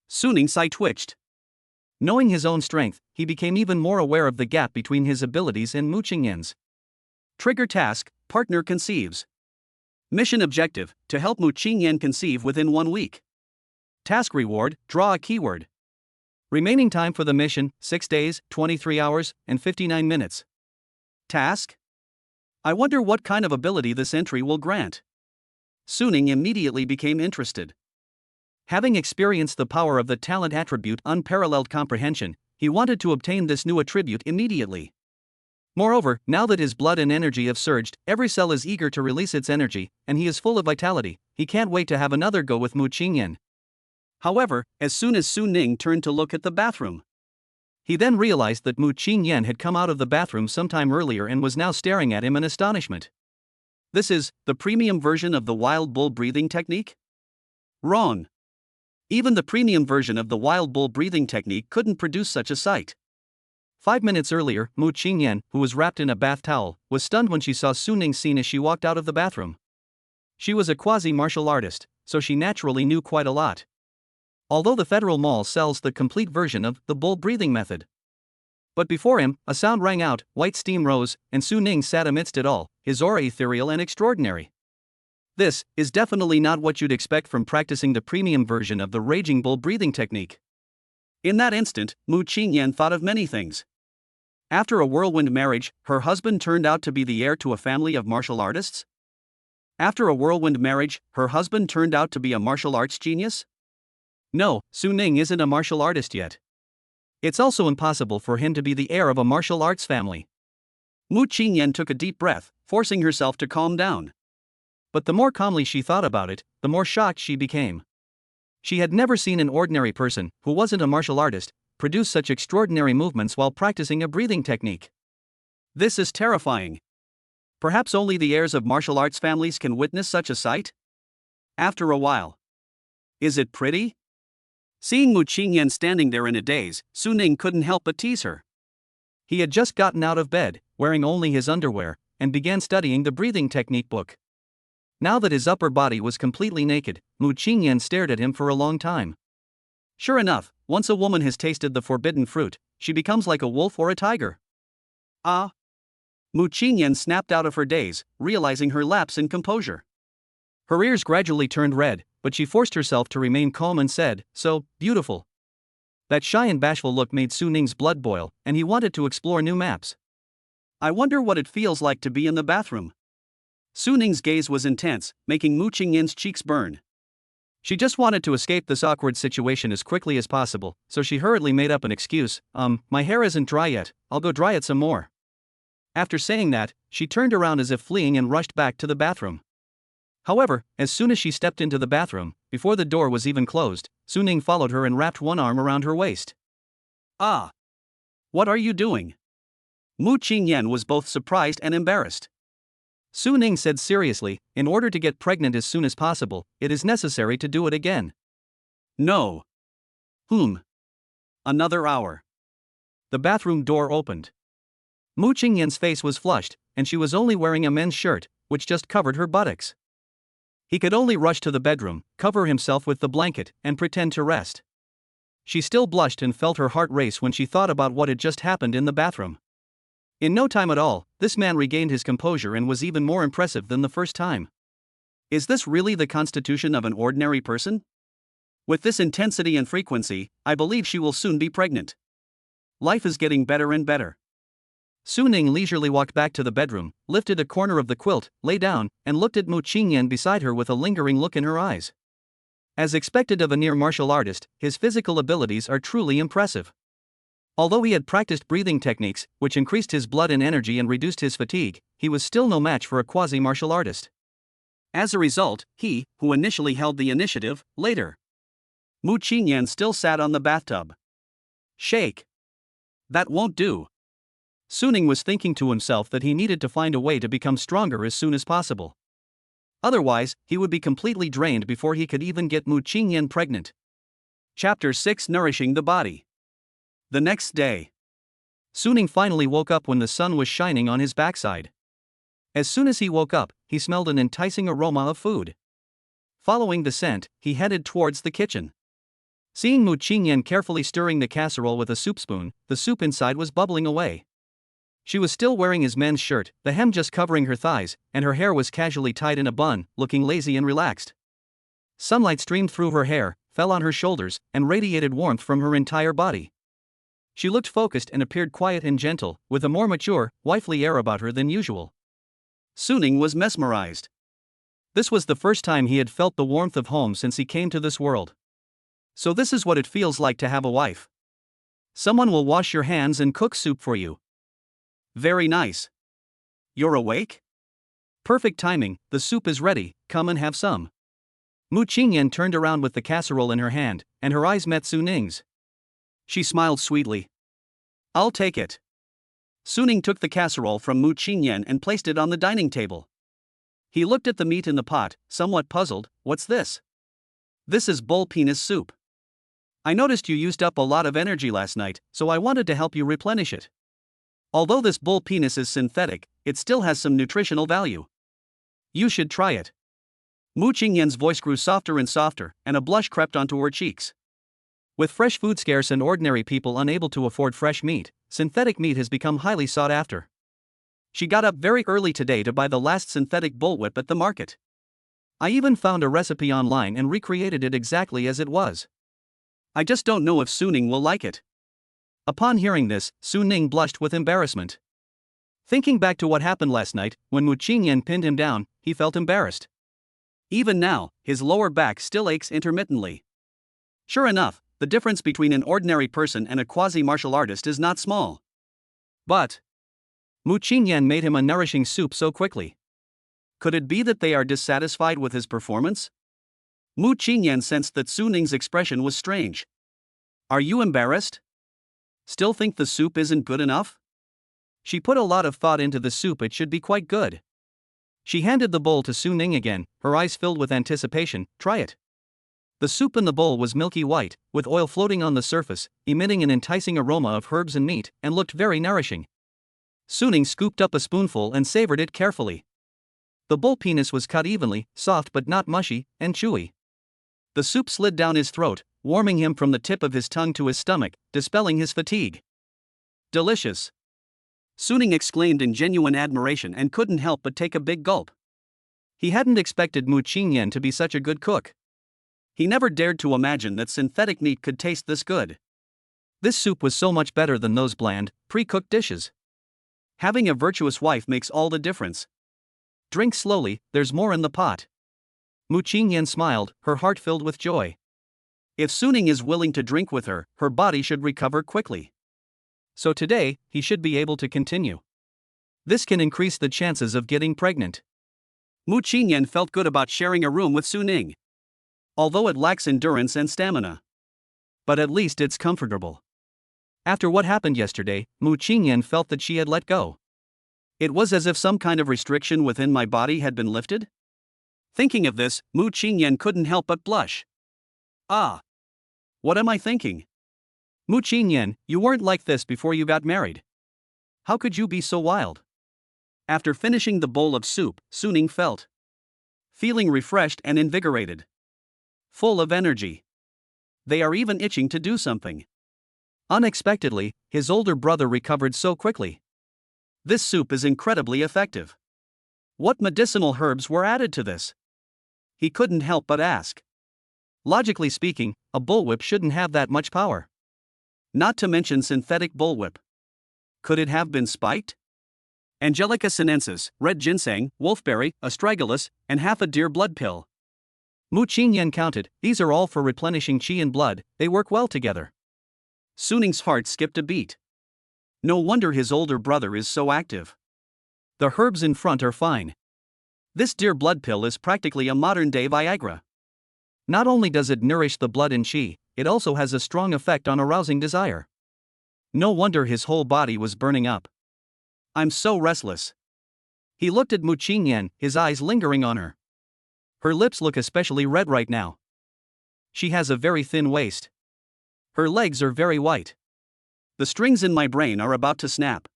Su Ning's eye twitched. Knowing his own strength, he became even more aware of the gap between his abilities and Mu Qingyan's. Trigger task, partner conceives. Mission objective, to help Mu Qingyan conceive within 1 week. Task reward, draw a keyword. Remaining time for the mission, 6 days, 23 hours, and 59 minutes. Task? I wonder what kind of ability this entry will grant. Su Ning immediately became interested. Having experienced the power of the talent attribute unparalleled comprehension, he wanted to obtain this new attribute immediately. Moreover, now that his blood and energy have surged, every cell is eager to release its energy, and he is full of vitality. He can't wait to have another go with Mu Qingyan. However, as soon as Su Ning turned to look at the bathroom, he then realized that Mu Qingyan had come out of the bathroom sometime earlier and was now staring at him in astonishment. This is the premium version of the wild bull breathing technique? Wrong. Even the premium version of the wild bull breathing technique couldn't produce such a sight. 5 minutes earlier, Mu Qingyan, who was wrapped in a bath towel, was stunned when she saw Su Ning's scene as she walked out of the bathroom. She was a quasi-martial artist, so she naturally knew quite a lot. Although the Federal Mall sells the complete version of the bull breathing method. But before him, a sound rang out, white steam rose, and Su Ning sat amidst it all, his aura ethereal and extraordinary. This is definitely not what you'd expect from practicing the premium version of the raging bull breathing technique. In that instant, Mu Qingyan thought of many things. After a whirlwind marriage, her husband turned out to be the heir to a family of martial artists? After a whirlwind marriage, her husband turned out to be a martial arts genius? No, Su Ning isn't a martial artist yet. It's also impossible for him to be the heir of a martial arts family. Mu Qingyan took a deep breath, forcing herself to calm down. But the more calmly she thought about it, the more shocked she became. She had never seen an ordinary person, who wasn't a martial artist, produce such extraordinary movements while practicing a breathing technique. This is terrifying. Perhaps only the heirs of martial arts families can witness such a sight? After a while. Is it pretty? Seeing Mu Qingyan standing there in a daze, Su Ning couldn't help but tease her. He had just gotten out of bed, wearing only his underwear, and began studying the breathing technique book. Now that his upper body was completely naked, Mu Qingyan stared at him for a long time. Sure enough, once a woman has tasted the forbidden fruit, she becomes like a wolf or a tiger. Ah! Mu Qingyan snapped out of her daze, realizing her lapse in composure. Her ears gradually turned red, but she forced herself to remain calm and said, "So, beautiful." That shy and bashful look made Su Ning's blood boil, and he wanted to explore new maps. I wonder what it feels like to be in the bathroom. Su Ning's gaze was intense, making Mu Qingyan's cheeks burn. She just wanted to escape this awkward situation as quickly as possible, so she hurriedly made up an excuse. My hair isn't dry yet, I'll go dry it some more." After saying that, she turned around as if fleeing and rushed back to the bathroom. However, as soon as she stepped into the bathroom, before the door was even closed, Su Ning followed her and wrapped one arm around her waist. Ah! What are you doing? Mu Qingyan was both surprised and embarrassed. Su Ning said seriously, in order to get pregnant as soon as possible, it is necessary to do it again. No. Another hour. The bathroom door opened. Mu Qingyan's face was flushed, and she was only wearing a men's shirt, which just covered her buttocks. He could only rush to the bedroom, cover himself with the blanket, and pretend to rest. She still blushed and felt her heart race when she thought about what had just happened in the bathroom. In no time at all, this man regained his composure and was even more impressive than the first time. Is this really the constitution of an ordinary person? With this intensity and frequency, I believe she will soon be pregnant. Life is getting better and better. Su Ning leisurely walked back to the bedroom, lifted a corner of the quilt, lay down, and looked at Mu Qingyan beside her with a lingering look in her eyes. As expected of a near martial artist, his physical abilities are truly impressive. Although he had practiced breathing techniques, which increased his blood and energy and reduced his fatigue, he was still no match for a quasi-martial artist. As a result, he, who initially held the initiative, later. Mu Qingyan still sat on the bathtub. Shake. That won't do. Su Ning was thinking to himself that he needed to find a way to become stronger as soon as possible. Otherwise, he would be completely drained before he could even get Mu Qingyan pregnant. Chapter 6: Nourishing the Body. The next day. Su Ning finally woke up when the sun was shining on his backside. As soon as he woke up, he smelled an enticing aroma of food. Following the scent, he headed towards the kitchen. Seeing Mu Qingyan carefully stirring the casserole with a soup spoon, the soup inside was bubbling away. She was still wearing his men's shirt, the hem just covering her thighs, and her hair was casually tied in a bun, looking lazy and relaxed. Sunlight streamed through her hair, fell on her shoulders, and radiated warmth from her entire body. She looked focused and appeared quiet and gentle, with a more mature, wifely air about her than usual. Su Ning was mesmerized. This was the first time he had felt the warmth of home since he came to this world. So this is what it feels like to have a wife. Someone will wash your hands and cook soup for you. Very nice. You're awake? Perfect timing, the soup is ready, come and have some. Mu Qingyan turned around with the casserole in her hand, and her eyes met Su Ning's. She smiled sweetly. I'll take it. Su Ning took the casserole from Mu Qingyan and placed it on the dining table. He looked at the meat in the pot, somewhat puzzled. What's this? This is bull penis soup. I noticed you used up a lot of energy last night, so I wanted to help you replenish it. Although this bull penis is synthetic, it still has some nutritional value. You should try it. Mu Qingyan's voice grew softer and softer, and a blush crept onto her cheeks. With fresh food scarce and ordinary people unable to afford fresh meat, synthetic meat has become highly sought after. She got up very early today to buy the last synthetic bullwhip at the market. I even found a recipe online and recreated it exactly as it was. I just don't know if Suning will like it. Upon hearing this, Suning blushed with embarrassment. Thinking back to what happened last night, when Mu Qingyan pinned him down, he felt embarrassed. Even now, his lower back still aches intermittently. Sure enough, the difference between an ordinary person and a quasi-martial artist is not small. But Mu Qingyan made him a nourishing soup so quickly. Could it be that they are dissatisfied with his performance? Mu Qingyan sensed that Suning's expression was strange. Are you embarrassed? Still think the soup isn't good enough? She put a lot of thought into the soup, it should be quite good. She handed the bowl to Suning again, her eyes filled with anticipation. Try it. The soup in the bowl was milky white, with oil floating on the surface, emitting an enticing aroma of herbs and meat, and looked very nourishing. Suning scooped up a spoonful and savored it carefully. The bull penis was cut evenly, soft but not mushy, and chewy. The soup slid down his throat, warming him from the tip of his tongue to his stomach, dispelling his fatigue. Delicious! Suning exclaimed in genuine admiration and couldn't help but take a big gulp. He hadn't expected Mu Qingyan to be such a good cook. He never dared to imagine that synthetic meat could taste this good. This soup was so much better than those bland, pre-cooked dishes. Having a virtuous wife makes all the difference. Drink slowly, there's more in the pot. Mu Qingyan smiled, her heart filled with joy. If Suning is willing to drink with her, her body should recover quickly. So today, he should be able to continue. This can increase the chances of getting pregnant. Mu Qingyan felt good about sharing a room with Suning. Although it lacks endurance and stamina. But at least it's comfortable. After what happened yesterday, Mu Qingyan felt that she had let go. It was as if some kind of restriction within my body had been lifted. Thinking of this, Mu Qingyan couldn't help but blush. Ah! What am I thinking? Mu Qingyan, you weren't like this before you got married. How could you be so wild? After finishing the bowl of soup, Suning felt feeling refreshed and invigorated. Full of energy. They are even itching to do something. Unexpectedly, his older brother recovered so quickly. This soup is incredibly effective. What medicinal herbs were added to this? He couldn't help but ask. Logically speaking, a bullwhip shouldn't have that much power. Not to mention synthetic bullwhip. Could it have been spiked? Angelica sinensis, red ginseng, wolfberry, astragalus, and half a deer blood pill. Mu Qingyan counted, these are all for replenishing qi and blood, they work well together. Suning's heart skipped a beat. No wonder his older brother is so active. The herbs in front are fine. This deer blood pill is practically a modern-day Viagra. Not only does it nourish the blood and qi, it also has a strong effect on arousing desire. No wonder his whole body was burning up. I'm so restless. He looked at Mu Qingyan, his eyes lingering on her. Her lips look especially red right now. She has a very thin waist. Her legs are very white. The strings in my brain are about to snap.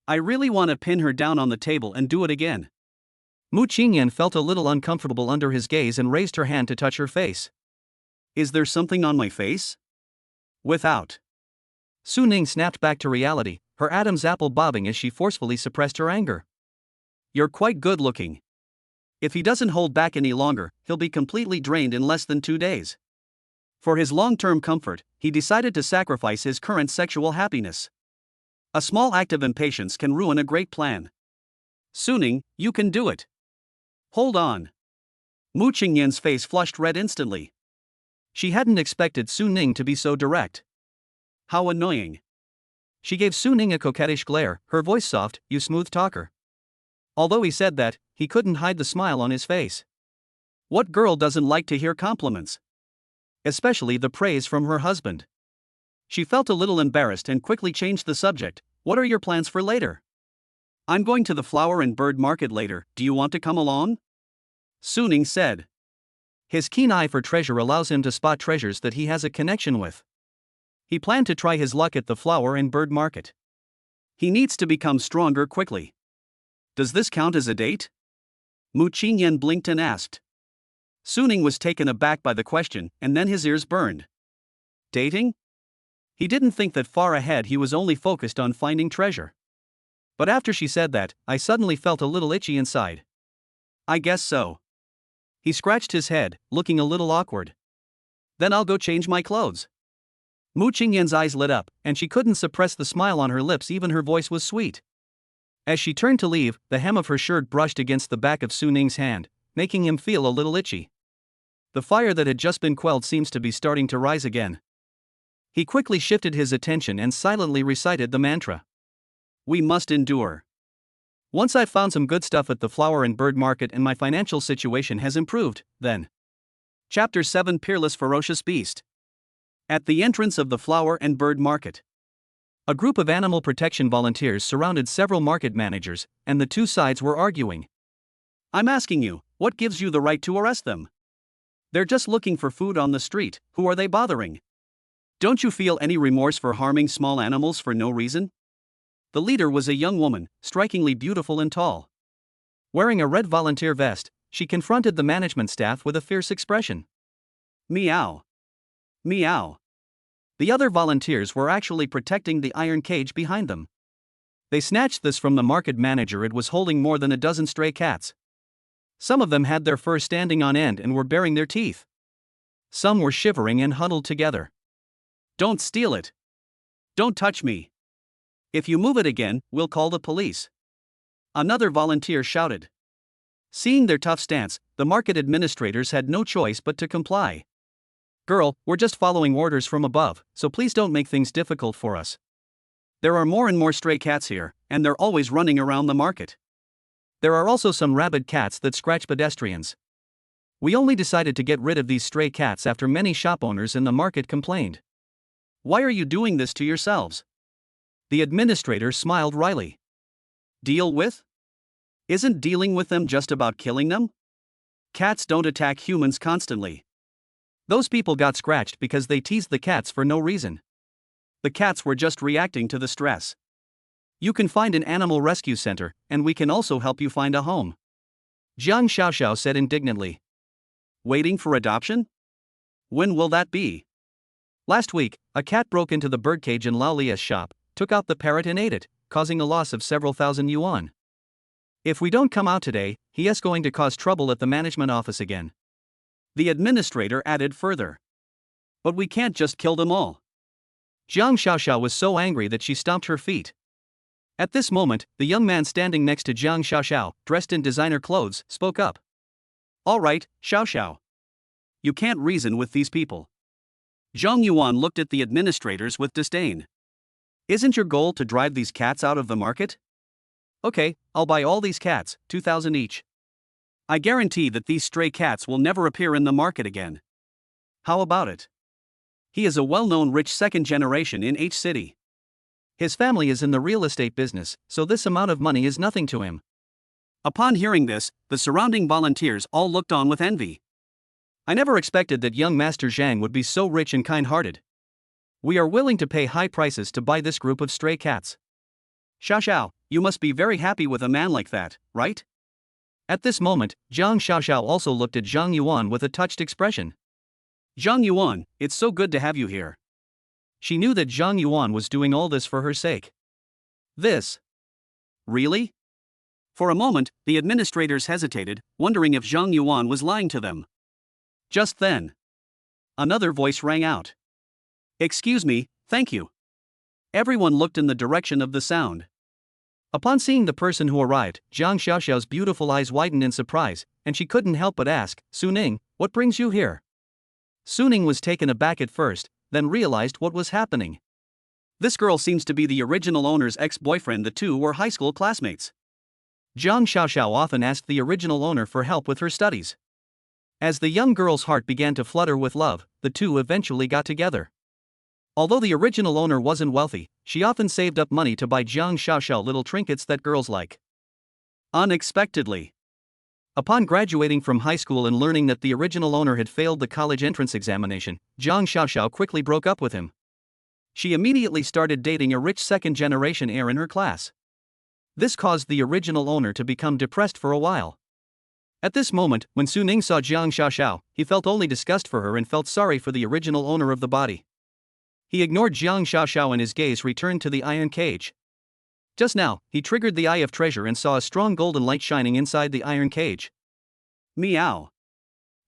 I really want to pin her down on the table and do it again. Mu Qingyan felt a little uncomfortable under his gaze and raised her hand to touch her face. Is there something on my face? Without. Suning snapped back to reality, her Adam's apple bobbing as she forcefully suppressed her anger. You're quite good looking. If he doesn't hold back any longer, he'll be completely drained in less than 2 days. For his long-term comfort, he decided to sacrifice his current sexual happiness. A small act of impatience can ruin a great plan. Suning, you can do it. Hold on. Mu Qingyan's face flushed red instantly. She hadn't expected Suning to be so direct. How annoying. She gave Suning a coquettish glare, her voice soft, you smooth talker. Although he said that, he couldn't hide the smile on his face. What girl doesn't like to hear compliments? Especially the praise from her husband. She felt a little embarrassed and quickly changed the subject. What are your plans for later? I'm going to the flower and bird market later, do you want to come along? Suning said. His keen eye for treasure allows him to spot treasures that he has a connection with. He planned to try his luck at the flower and bird market. He needs to become stronger quickly. Does this count as a date? Mu Qingyan blinked and asked. Suning was taken aback by the question, and then his ears burned. Dating? He didn't think that far ahead, he was only focused on finding treasure. But after she said that, I suddenly felt a little itchy inside. I guess so. He scratched his head, looking a little awkward. Then I'll go change my clothes. Mu Qingyan's eyes lit up, and she couldn't suppress the smile on her lips, even her voice was sweet. As she turned to leave, the hem of her shirt brushed against the back of Suning's hand, making him feel a little itchy. The fire that had just been quelled seems to be starting to rise again. He quickly shifted his attention and silently recited the mantra. We must endure. Once I've found some good stuff at the flower and bird market and my financial situation has improved, then. Chapter 7 Peerless Ferocious Beast. At the entrance of the flower and bird market, a group of animal protection volunteers surrounded several market managers, and the two sides were arguing. I'm asking you, what gives you the right to arrest them? They're just looking for food on the street, who are they bothering? Don't you feel any remorse for harming small animals for no reason? The leader was a young woman, strikingly beautiful and tall. Wearing a red volunteer vest, she confronted the management staff with a fierce expression. Meow. Meow. The other volunteers were actually protecting the iron cage behind them. They snatched this from the market manager. It was holding more than a dozen stray cats. Some of them had their fur standing on end and were baring their teeth. Some were shivering and huddled together. Don't steal it. Don't touch me. If you move it again, we'll call the police. Another volunteer shouted. Seeing their tough stance, the market administrators had no choice but to comply. Girl, we're just following orders from above, so please don't make things difficult for us. There are more and more stray cats here, and they're always running around the market. There are also some rabid cats that scratch pedestrians. We only decided to get rid of these stray cats after many shop owners in the market complained. Why are you doing this to yourselves? The administrator smiled wryly. Deal with? Isn't dealing with them just about killing them? Cats don't attack humans constantly. Those people got scratched because they teased the cats for no reason. The cats were just reacting to the stress. You can find an animal rescue center, and we can also help you find a home. Jiang Xiaoxiao said indignantly. Waiting for adoption? When will that be? Last week, a cat broke into the birdcage in Lao Lia's shop, took out the parrot and ate it, causing a loss of several thousand yuan. If we don't come out today, he is going to cause trouble at the management office again. The administrator added further. But we can't just kill them all. Jiang Xiaoxiao was so angry that she stomped her feet. At this moment, the young man standing next to Jiang Xiaoxiao, dressed in designer clothes, spoke up. All right, Xiaoxiao. You can't reason with these people. Zhang Yuan looked at the administrators with disdain. Isn't your goal to drive these cats out of the market? Okay, I'll buy all these cats, 2,000 each. I guarantee that these stray cats will never appear in the market again. How about it? He is a well-known rich second generation in H City. His family is in the real estate business, so this amount of money is nothing to him. Upon hearing this, the surrounding volunteers all looked on with envy. I never expected that young Master Zhang would be so rich and kind-hearted. We are willing to pay high prices to buy this group of stray cats. Xiaoxiao, you must be very happy with a man like that, right? At this moment, Jiang Xiaoxiao also looked at Zhang Yuan with a touched expression. Zhang Yuan, it's so good to have you here. She knew that Zhang Yuan was doing all this for her sake. This? Really? For a moment, the administrators hesitated, wondering if Zhang Yuan was lying to them. Just then, another voice rang out. Excuse me, thank you. Everyone looked in the direction of the sound. Upon seeing the person who arrived, Jiang Xiaoxiao's beautiful eyes widened in surprise, and she couldn't help but ask, Suning, what brings you here? Suning was taken aback at first, then realized what was happening. This girl seems to be the original owner's ex-boyfriend. The two were high school classmates. Jiang Xiaoxiao often asked the original owner for help with her studies. As the young girl's heart began to flutter with love, the two eventually got together. Although the original owner wasn't wealthy, she often saved up money to buy Jiang Xiaoxiao little trinkets that girls like. Unexpectedly, upon graduating from high school and learning that the original owner had failed the college entrance examination, Jiang Xiaoxiao quickly broke up with him. She immediately started dating a rich second-generation heir in her class. This caused the original owner to become depressed for a while. At this moment, when Su Ning saw Jiang Xiaoxiao, he felt only disgust for her and felt sorry for the original owner of the body. He ignored Jiang Xiaoxiao and his gaze returned to the iron cage. Just now, he triggered the Eye of Treasure and saw a strong golden light shining inside the iron cage. Meow.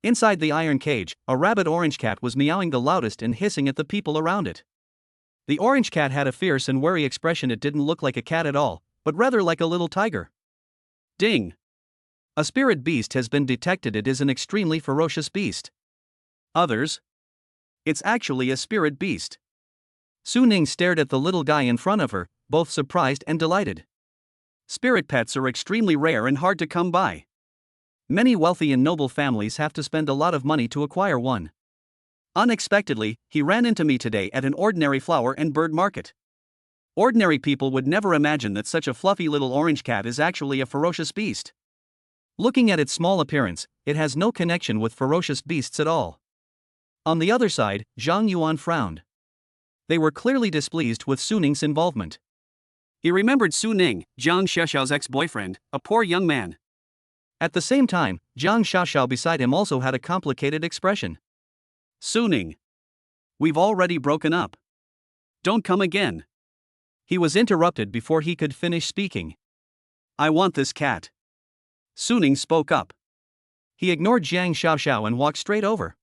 Inside the iron cage, a rabid orange cat was meowing the loudest and hissing at the people around it. The orange cat had a fierce and wary expression. It didn't look like a cat at all, but rather like a little tiger. Ding! A spirit beast has been detected. It is an extremely ferocious beast. Others? It's actually a spirit beast. Su Ning stared at the little guy in front of her, both surprised and delighted. Spirit pets are extremely rare and hard to come by. Many wealthy and noble families have to spend a lot of money to acquire one. Unexpectedly, he ran into me today at an ordinary flower and bird market. Ordinary people would never imagine that such a fluffy little orange cat is actually a ferocious beast. Looking at its small appearance, it has no connection with ferocious beasts at all. On the other side, Zhang Yuan frowned. They were clearly displeased with Su Ning's involvement. He remembered Su Ning, Jiang Xiaoxiao's ex-boyfriend, a poor young man. At the same time, Jiang Xiaoxiao beside him also had a complicated expression. Su Ning. We've already broken up. Don't come again. He was interrupted before he could finish speaking. I want this cat. Su Ning spoke up. He ignored Jiang Xiaoxiao and walked straight over.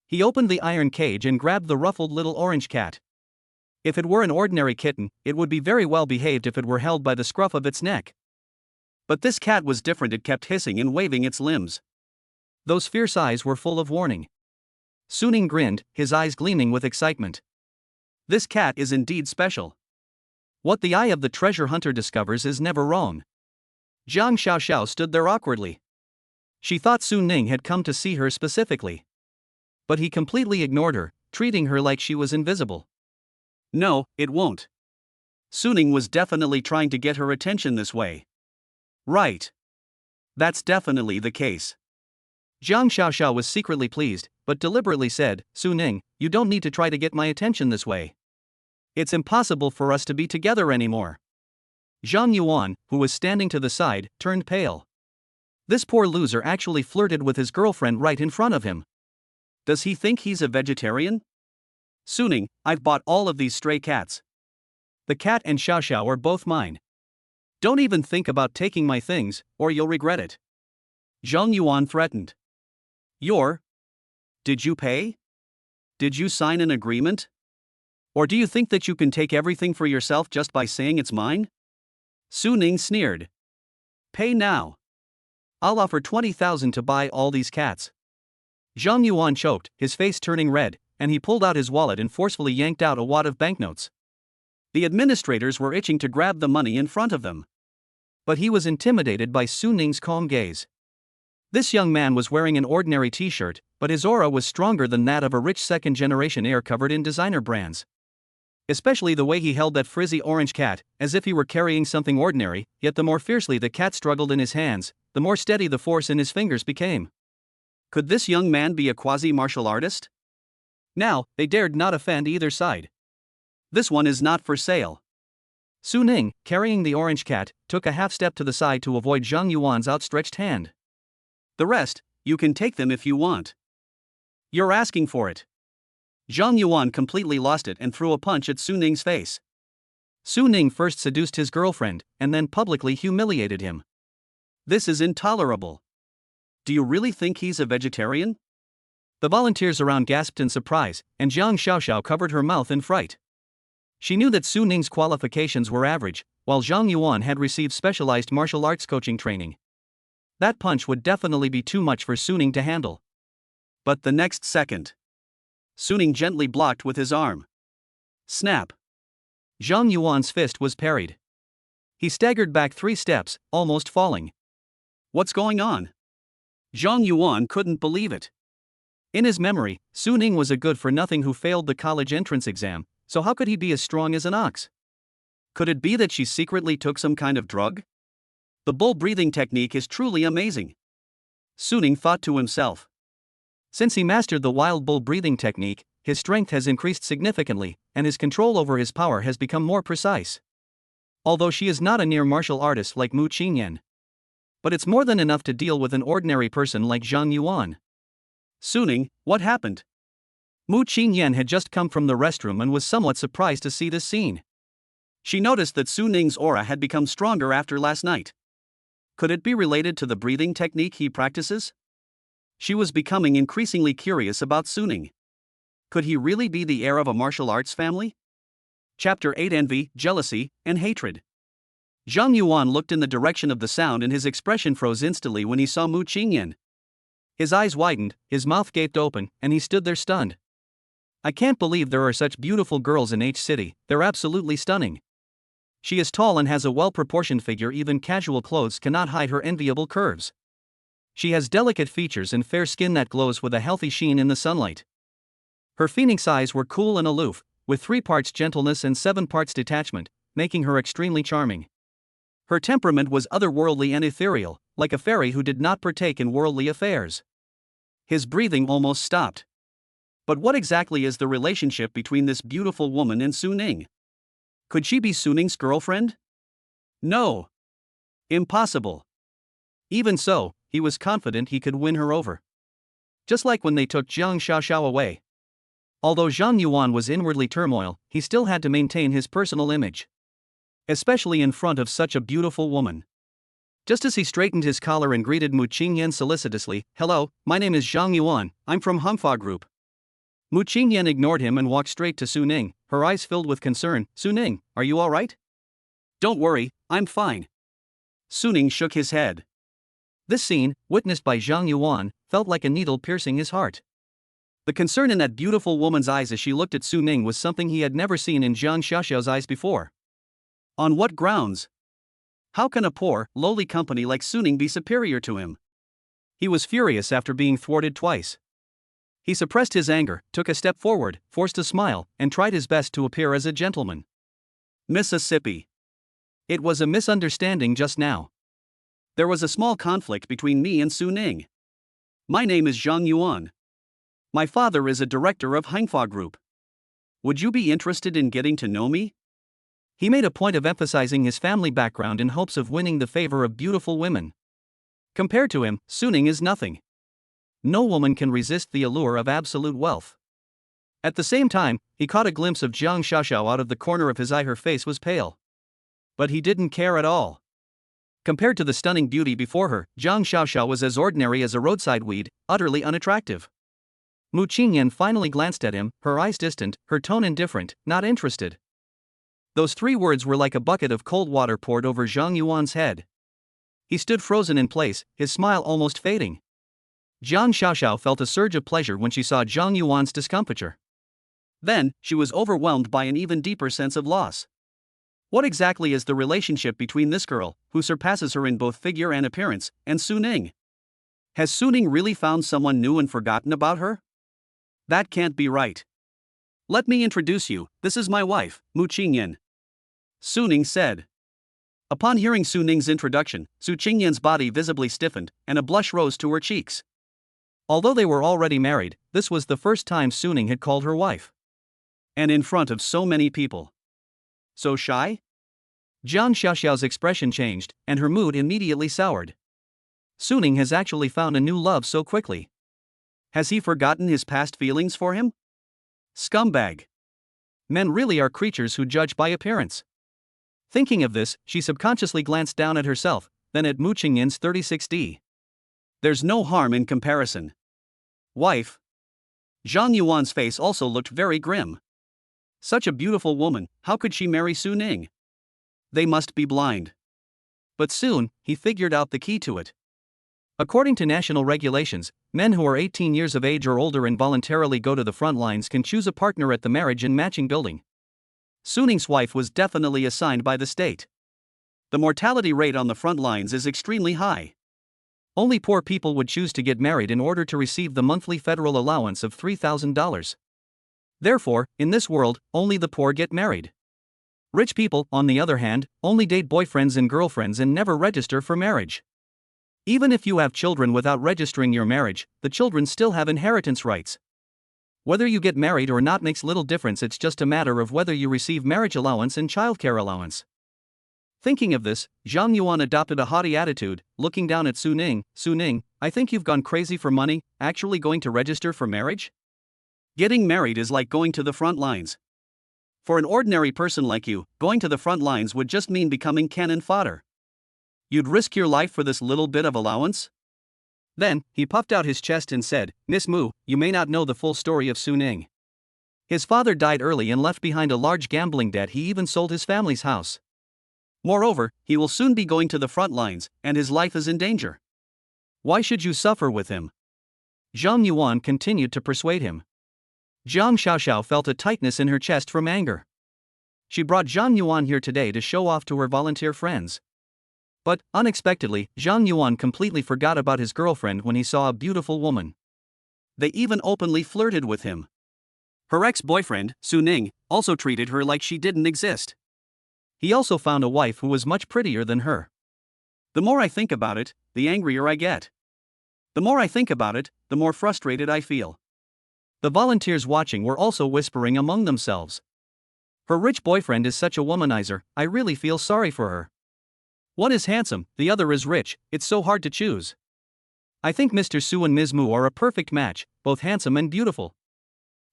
He opened the iron cage and grabbed the ruffled little orange cat. If it were an ordinary kitten, it would be very well behaved if it were held by the scruff of its neck. But this cat was different. It kept hissing and waving its limbs. Those fierce eyes were full of warning. Su Ning grinned, his eyes gleaming with excitement. This cat is indeed special. What the eye of the treasure hunter discovers is never wrong. Jiang Xiaoxiao stood there awkwardly. She thought Su Ning had come to see her specifically. But he completely ignored her, treating her like she was invisible. No, it won't. Su Ning was definitely trying to get her attention this way. Right. That's definitely the case. Jiang Xiaoxiao was secretly pleased, but deliberately said, Su Ning, you don't need to try to get my attention this way. It's impossible for us to be together anymore. Zhang Yuan, who was standing to the side, turned pale. This poor loser actually flirted with his girlfriend right in front of him. Does he think he's a vegetarian? Su Ning, I've bought all of these stray cats. The cat and Xiaoxiao are both mine. Don't even think about taking my things, or you'll regret it. Zhang Yuan threatened. Did you pay? Did you sign an agreement? Or do you think that you can take everything for yourself just by saying it's mine? Su Ning sneered. Pay now. I'll offer 20,000 to buy all these cats. Zhang Yuan choked, his face turning red, and he pulled out his wallet and forcefully yanked out a wad of banknotes. The administrators were itching to grab the money in front of them. But he was intimidated by Su Ning's calm gaze. This young man was wearing an ordinary t-shirt, but his aura was stronger than that of a rich second-generation heir covered in designer brands. Especially the way he held that frizzy orange cat, as if he were carrying something ordinary, yet the more fiercely the cat struggled in his hands, the more steady the force in his fingers became. Could this young man be a quasi-martial artist? Now, they dared not offend either side. This one is not for sale. Su Ning, carrying the orange cat, took a half step to the side to avoid Zhang Yuan's outstretched hand. The rest, you can take them if you want. You're asking for it. Zhang Yuan completely lost it and threw a punch at Su Ning's face. Su Ning first seduced his girlfriend, and then publicly humiliated him. This is intolerable. Do you really think he's a vegetarian? The volunteers around gasped in surprise, and Jiang Xiaoxiao covered her mouth in fright. She knew that Su Ning's qualifications were average, while Zhang Yuan had received specialized martial arts coaching training. That punch would definitely be too much for Su Ning to handle. But the next second, Su Ning gently blocked with his arm. Snap! Zhang Yuan's fist was parried. He staggered back 3 steps, almost falling. What's going on? Zhang Yuan couldn't believe it. In his memory, Su Ning was a good-for-nothing who failed the college entrance exam, so how could he be as strong as an ox? Could it be that she secretly took some kind of drug? The bull breathing technique is truly amazing. Su Ning thought to himself. Since he mastered the wild bull breathing technique, his strength has increased significantly, and his control over his power has become more precise. Although she is not a near martial artist like Mu Qingyan. But it's more than enough to deal with an ordinary person like Zhang Yuan. Suning, what happened? Mu Qingyan had just come from the restroom and was somewhat surprised to see this scene. She noticed that Su Ning's aura had become stronger after last night. Could it be related to the breathing technique he practices? She was becoming increasingly curious about Su Ning. Could he really be the heir of a martial arts family? Chapter 8: Envy, Jealousy, and Hatred. Zhang Yuan looked in the direction of the sound and his expression froze instantly when he saw Mu Qingyan. His eyes widened, his mouth gaped open, and he stood there stunned. I can't believe there are such beautiful girls in H City, they're absolutely stunning. She is tall and has a well-proportioned figure, even casual clothes cannot hide her enviable curves. She has delicate features and fair skin that glows with a healthy sheen in the sunlight. Her phoenix eyes were cool and aloof, with 3 parts gentleness and 7 parts detachment, making her extremely charming. Her temperament was otherworldly and ethereal, like a fairy who did not partake in worldly affairs. His breathing almost stopped. But what exactly is the relationship between this beautiful woman and Su Ning? Could she be Su Ning's girlfriend? No. Impossible. Even so, he was confident he could win her over. Just like when they took Jiang Xiaoxiao away. Although Zhang Yuan was inwardly turmoil, he still had to maintain his personal image. Especially in front of such a beautiful woman. Just as he straightened his collar and greeted Mu Qingyan solicitously, "Hello, my name is Zhang Yuan, I'm from Hongfa Group." Mu Qingyan ignored him and walked straight to Su Ning, her eyes filled with concern. "Su Ning, are you alright?" "Don't worry, I'm fine." Su Ning shook his head. This scene, witnessed by Zhang Yuan, felt like a needle piercing his heart. The concern in that beautiful woman's eyes as she looked at Su Ning was something he had never seen in Jiang Xiaoxiao's eyes before. On what grounds? How can a poor, lowly company like Su Ning be superior to him? He was furious after being thwarted twice. He suppressed his anger, took a step forward, forced a smile, and tried his best to appear as a gentleman. Mississippi. It was a misunderstanding just now. There was a small conflict between me and Su Ning. My name is Zhang Yuan. My father is a director of Hongfa Group. Would you be interested in getting to know me? He made a point of emphasizing his family background in hopes of winning the favor of beautiful women. Compared to him, Su Ning is nothing. No woman can resist the allure of absolute wealth. At the same time, he caught a glimpse of Jiang Xiaoxiao out of the corner of his eye. Her face was pale. But he didn't care at all. Compared to the stunning beauty before her, Jiang Xiaoxiao was as ordinary as a roadside weed, utterly unattractive. Mu Qingyan finally glanced at him, her eyes distant, her tone indifferent, not interested. Those 3 words were like a bucket of cold water poured over Zhang Yuan's head. He stood frozen in place, his smile almost fading. Jiang Xiaoxiao felt a surge of pleasure when she saw Zhang Yuan's discomfiture. Then, she was overwhelmed by an even deeper sense of loss. What exactly is the relationship between this girl, who surpasses her in both figure and appearance, and Su Ning? Has Su Ning really found someone new and forgotten about her? That can't be right. Let me introduce you, this is my wife, Mu Qingyan. Su Ning said. Upon hearing Su Ning's introduction, Su Qingyan's body visibly stiffened, and a blush rose to her cheeks. Although they were already married, this was the first time Su Ning had called her wife. And in front of so many people. So shy? Jiang Xiaoxiao's expression changed, and her mood immediately soured. Su Ning has actually found a new love so quickly. Has he forgotten his past feelings for him? Scumbag. Men really are creatures who judge by appearance. Thinking of this, she subconsciously glanced down at herself, then at Mu Qingyan's 36D. There's no harm in comparison. Wife. Zhang Yuan's face also looked very grim. Such a beautiful woman, how could she marry Su Ning? They must be blind. But soon, he figured out the key to it. According to national regulations, men who are 18 years of age or older and voluntarily go to the front lines can choose a partner at the marriage and matching building. Su Ning's wife was definitely assigned by the state. The mortality rate on the front lines is extremely high. Only poor people would choose to get married in order to receive the monthly federal allowance of $3,000. Therefore, in this world, only the poor get married. Rich people, on the other hand, only date boyfriends and girlfriends and never register for marriage. Even if you have children without registering your marriage, the children still have inheritance rights. Whether you get married or not makes little difference, it's just a matter of whether you receive marriage allowance and childcare allowance. Thinking of this, Zhang Yuan adopted a haughty attitude, looking down at Su Ning. Su Ning, I think you've gone crazy for money, actually going to register for marriage? Getting married is like going to the front lines. For an ordinary person like you, going to the front lines would just mean becoming cannon fodder. You'd risk your life for this little bit of allowance? Then, he puffed out his chest and said, Miss Mu, you may not know the full story of Su Ning. His father died early and left behind a large gambling debt. He even sold his family's house. Moreover, he will soon be going to the front lines, and his life is in danger. Why should you suffer with him? Zhang Yuan continued to persuade him. Zhang Xiaoxiao felt a tightness in her chest from anger. She brought Zhang Yuan here today to show off to her volunteer friends. But, unexpectedly, Zhang Yuan completely forgot about his girlfriend when he saw a beautiful woman. They even openly flirted with him. Her ex-boyfriend, Su Ning, also treated her like she didn't exist. He also found a wife who was much prettier than her. The more I think about it, the angrier I get. The more I think about it, the more frustrated I feel. The volunteers watching were also whispering among themselves. Her rich boyfriend is such a womanizer, I really feel sorry for her. One is handsome, the other is rich, it's so hard to choose. I think Mr. Su and Ms. Mu are a perfect match, both handsome and beautiful.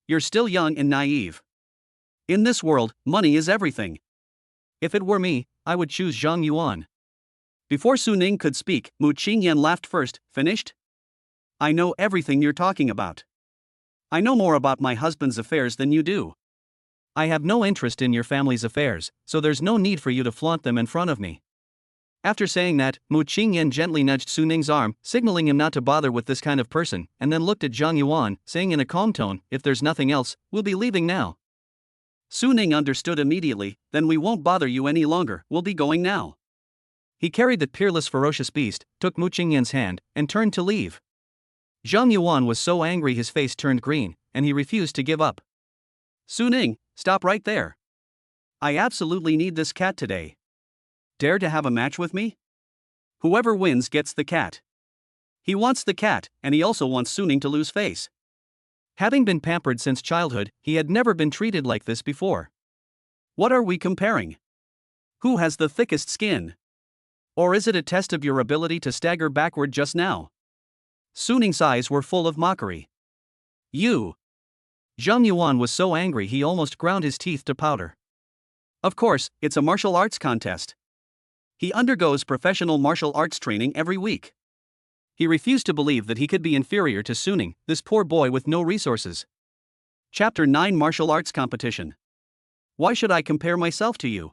You're still young and naive. In this world, money is everything. If it were me, I would choose Zhang Yuan. Before Su Ning could speak, Mu Qingyan laughed first. Finished? I know everything you're talking about. I know more about my husband's affairs than you do. I have no interest in your family's affairs, so there's no need for you to flaunt them in front of me. After saying that, Mu Qingyan gently nudged Su Ning's arm, signaling him not to bother with this kind of person, and then looked at Zhang Yuan, saying in a calm tone, if there's nothing else, we'll be leaving now. Su Ning understood immediately, then we won't bother you any longer, we'll be going now. He carried that peerless ferocious beast, took Mu Qingyan's hand, and turned to leave. Zhang Yuan was so angry his face turned green, and he refused to give up. Su Ning, stop right there. I absolutely need this cat today. Dare to have a match with me? Whoever wins gets the cat. He wants the cat, and he also wants Su Ning to lose face. Having been pampered since childhood, he had never been treated like this before. What are we comparing? Who has the thickest skin? Or is it a test of your ability to stagger backward just now? Su Ning's eyes were full of mockery. You! Zhang Yuan was so angry he almost ground his teeth to powder. Of course, it's a martial arts contest. He undergoes professional martial arts training every week. He refused to believe that he could be inferior to Su Ning, this poor boy with no resources. Chapter 9 Martial Arts Competition. Why should I compare myself to you?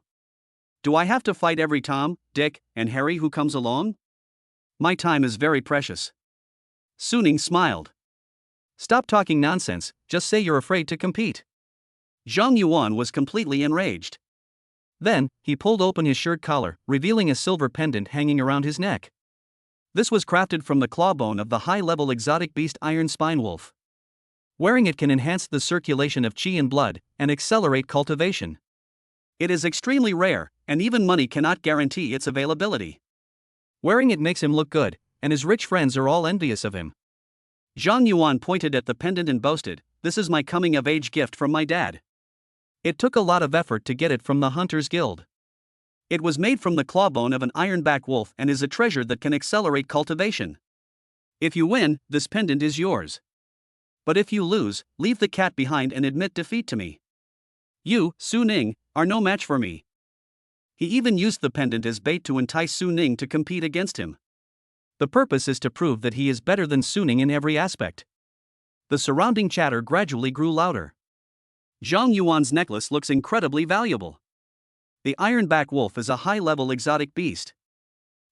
Do I have to fight every Tom, Dick, and Harry who comes along? My time is very precious. Su Ning smiled. Stop talking nonsense, just say you're afraid to compete. Zhang Yuan was completely enraged. Then, he pulled open his shirt collar, revealing a silver pendant hanging around his neck. This was crafted from the clawbone of the high-level exotic beast Iron Spine Wolf. Wearing it can enhance the circulation of qi and blood, and accelerate cultivation. It is extremely rare, and even money cannot guarantee its availability. Wearing it makes him look good, and his rich friends are all envious of him. Zhang Yuan pointed at the pendant and boasted, "This is my coming-of-age gift from my dad. It took a lot of effort to get it from the Hunters Guild. It was made from the clawbone of an ironback wolf and is a treasure that can accelerate cultivation. If you win, this pendant is yours. But if you lose, leave the cat behind and admit defeat to me. You, Su Ning, are no match for me." He even used the pendant as bait to entice Su Ning to compete against him. The purpose is to prove that he is better than Su Ning in every aspect. The surrounding chatter gradually grew louder. Zhang Yuan's necklace looks incredibly valuable. The ironback wolf is a high-level exotic beast.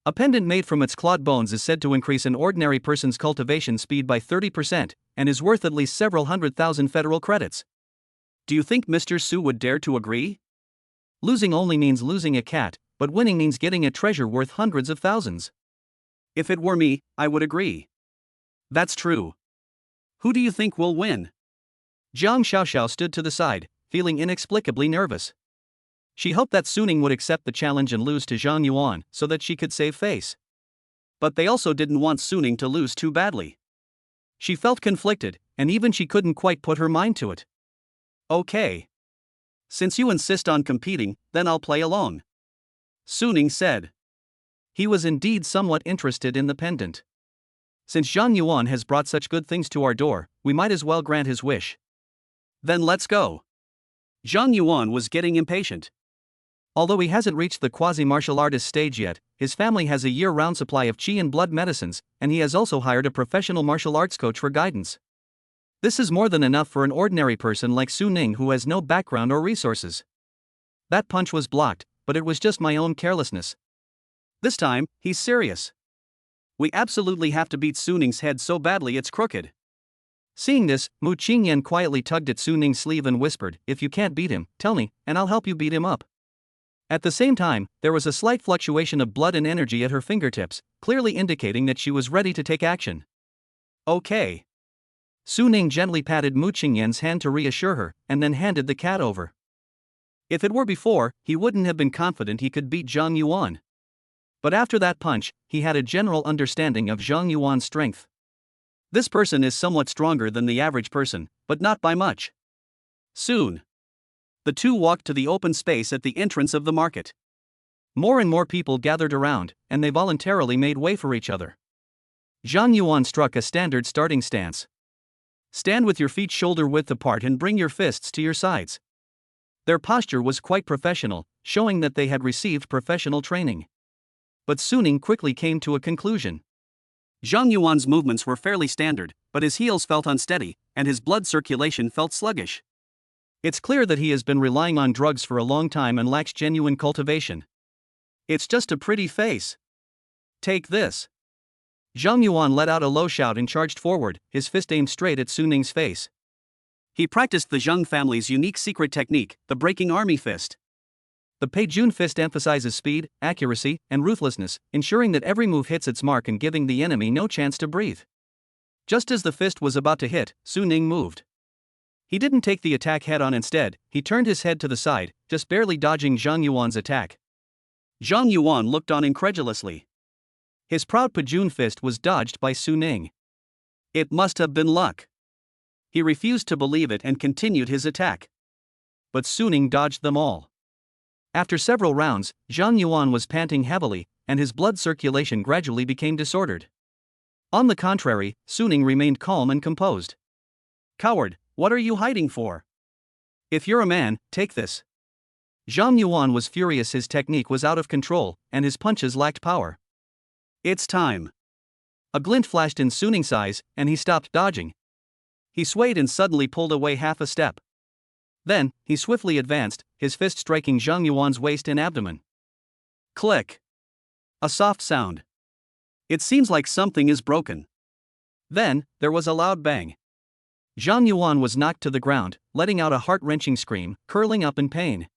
A pendant made from its clawed bones is said to increase an ordinary person's cultivation speed by 30%, and is worth at least several 100,000 federal credits. Do you think Mr. Su would dare to agree? Losing only means losing a cat, but winning means getting a treasure worth hundreds of thousands. If it were me, I would agree. That's true. Who do you think will win? Zhang Xiaoxiao stood to the side, feeling inexplicably nervous. She hoped that Su Ning would accept the challenge and lose to Zhang Yuan so that she could save face. But they also didn't want Su Ning to lose too badly. She felt conflicted, and even she couldn't quite put her mind to it. Okay. Since you insist on competing, then I'll play along. Suning said. He was indeed somewhat interested in the pendant. Since Zhang Yuan has brought such good things to our door, we might as well grant his wish. Then let's go. Zhang Yuan was getting impatient. Although he hasn't reached the quasi-martial artist stage yet, his family has a year-round supply of qi and blood medicines, and he has also hired a professional martial arts coach for guidance. This is more than enough for an ordinary person like Su Ning who has no background or resources. That punch was blocked, but it was just my own carelessness. This time, he's serious. We absolutely have to beat Su Ning's head so badly it's crooked. Seeing this, Mu Qingyan quietly tugged at Su Ning's sleeve and whispered, "If you can't beat him, tell me, and I'll help you beat him up." At the same time, there was a slight fluctuation of blood and energy at her fingertips, clearly indicating that she was ready to take action. Okay. Su Ning gently patted Mu Qingyan's hand to reassure her, and then handed the cat over. If it were before, he wouldn't have been confident he could beat Zhang Yuan. But after that punch, he had a general understanding of Zhang Yuan's strength. This person is somewhat stronger than the average person, but not by much. Soon, the two walked to the open space at the entrance of the market. More and more people gathered around, and they voluntarily made way for each other. Zhang Yuan struck a standard starting stance. Stand with your feet shoulder-width apart and bring your fists to your sides. Their posture was quite professional, showing that they had received professional training. But Suning quickly came to a conclusion. Zhang Yuan's movements were fairly standard, but his heels felt unsteady, and his blood circulation felt sluggish. It's clear that he has been relying on drugs for a long time and lacks genuine cultivation. It's just a pretty face. Take this. Zhang Yuan let out a low shout and charged forward, his fist aimed straight at Su Ning's face. He practiced the Zhang family's unique secret technique, the breaking army fist. The Peijun fist emphasizes speed, accuracy, and ruthlessness, ensuring that every move hits its mark and giving the enemy no chance to breathe. Just as the fist was about to hit, Su Ning moved. He didn't take the attack head-on. Instead, he turned his head to the side, just barely dodging Zhang Yuan's attack. Zhang Yuan looked on incredulously. His proud Peijun fist was dodged by Su Ning. It must have been luck. He refused to believe it and continued his attack. But Su Ning dodged them all. After several rounds, Zhang Yuan was panting heavily, and his blood circulation gradually became disordered. On the contrary, Su Ning remained calm and composed. Coward, what are you hiding for? If you're a man, take this. Zhang Yuan was furious. His technique was out of control, and his punches lacked power. It's time. A glint flashed in Su Ning's eyes, and he stopped dodging. He swayed and suddenly pulled away half a step. Then, he swiftly advanced, his fist striking Zhang Yuan's waist and abdomen. Click. A soft sound. It seems like something is broken. Then, there was a loud bang. Zhang Yuan was knocked to the ground, letting out a heart-wrenching scream, curling up in pain.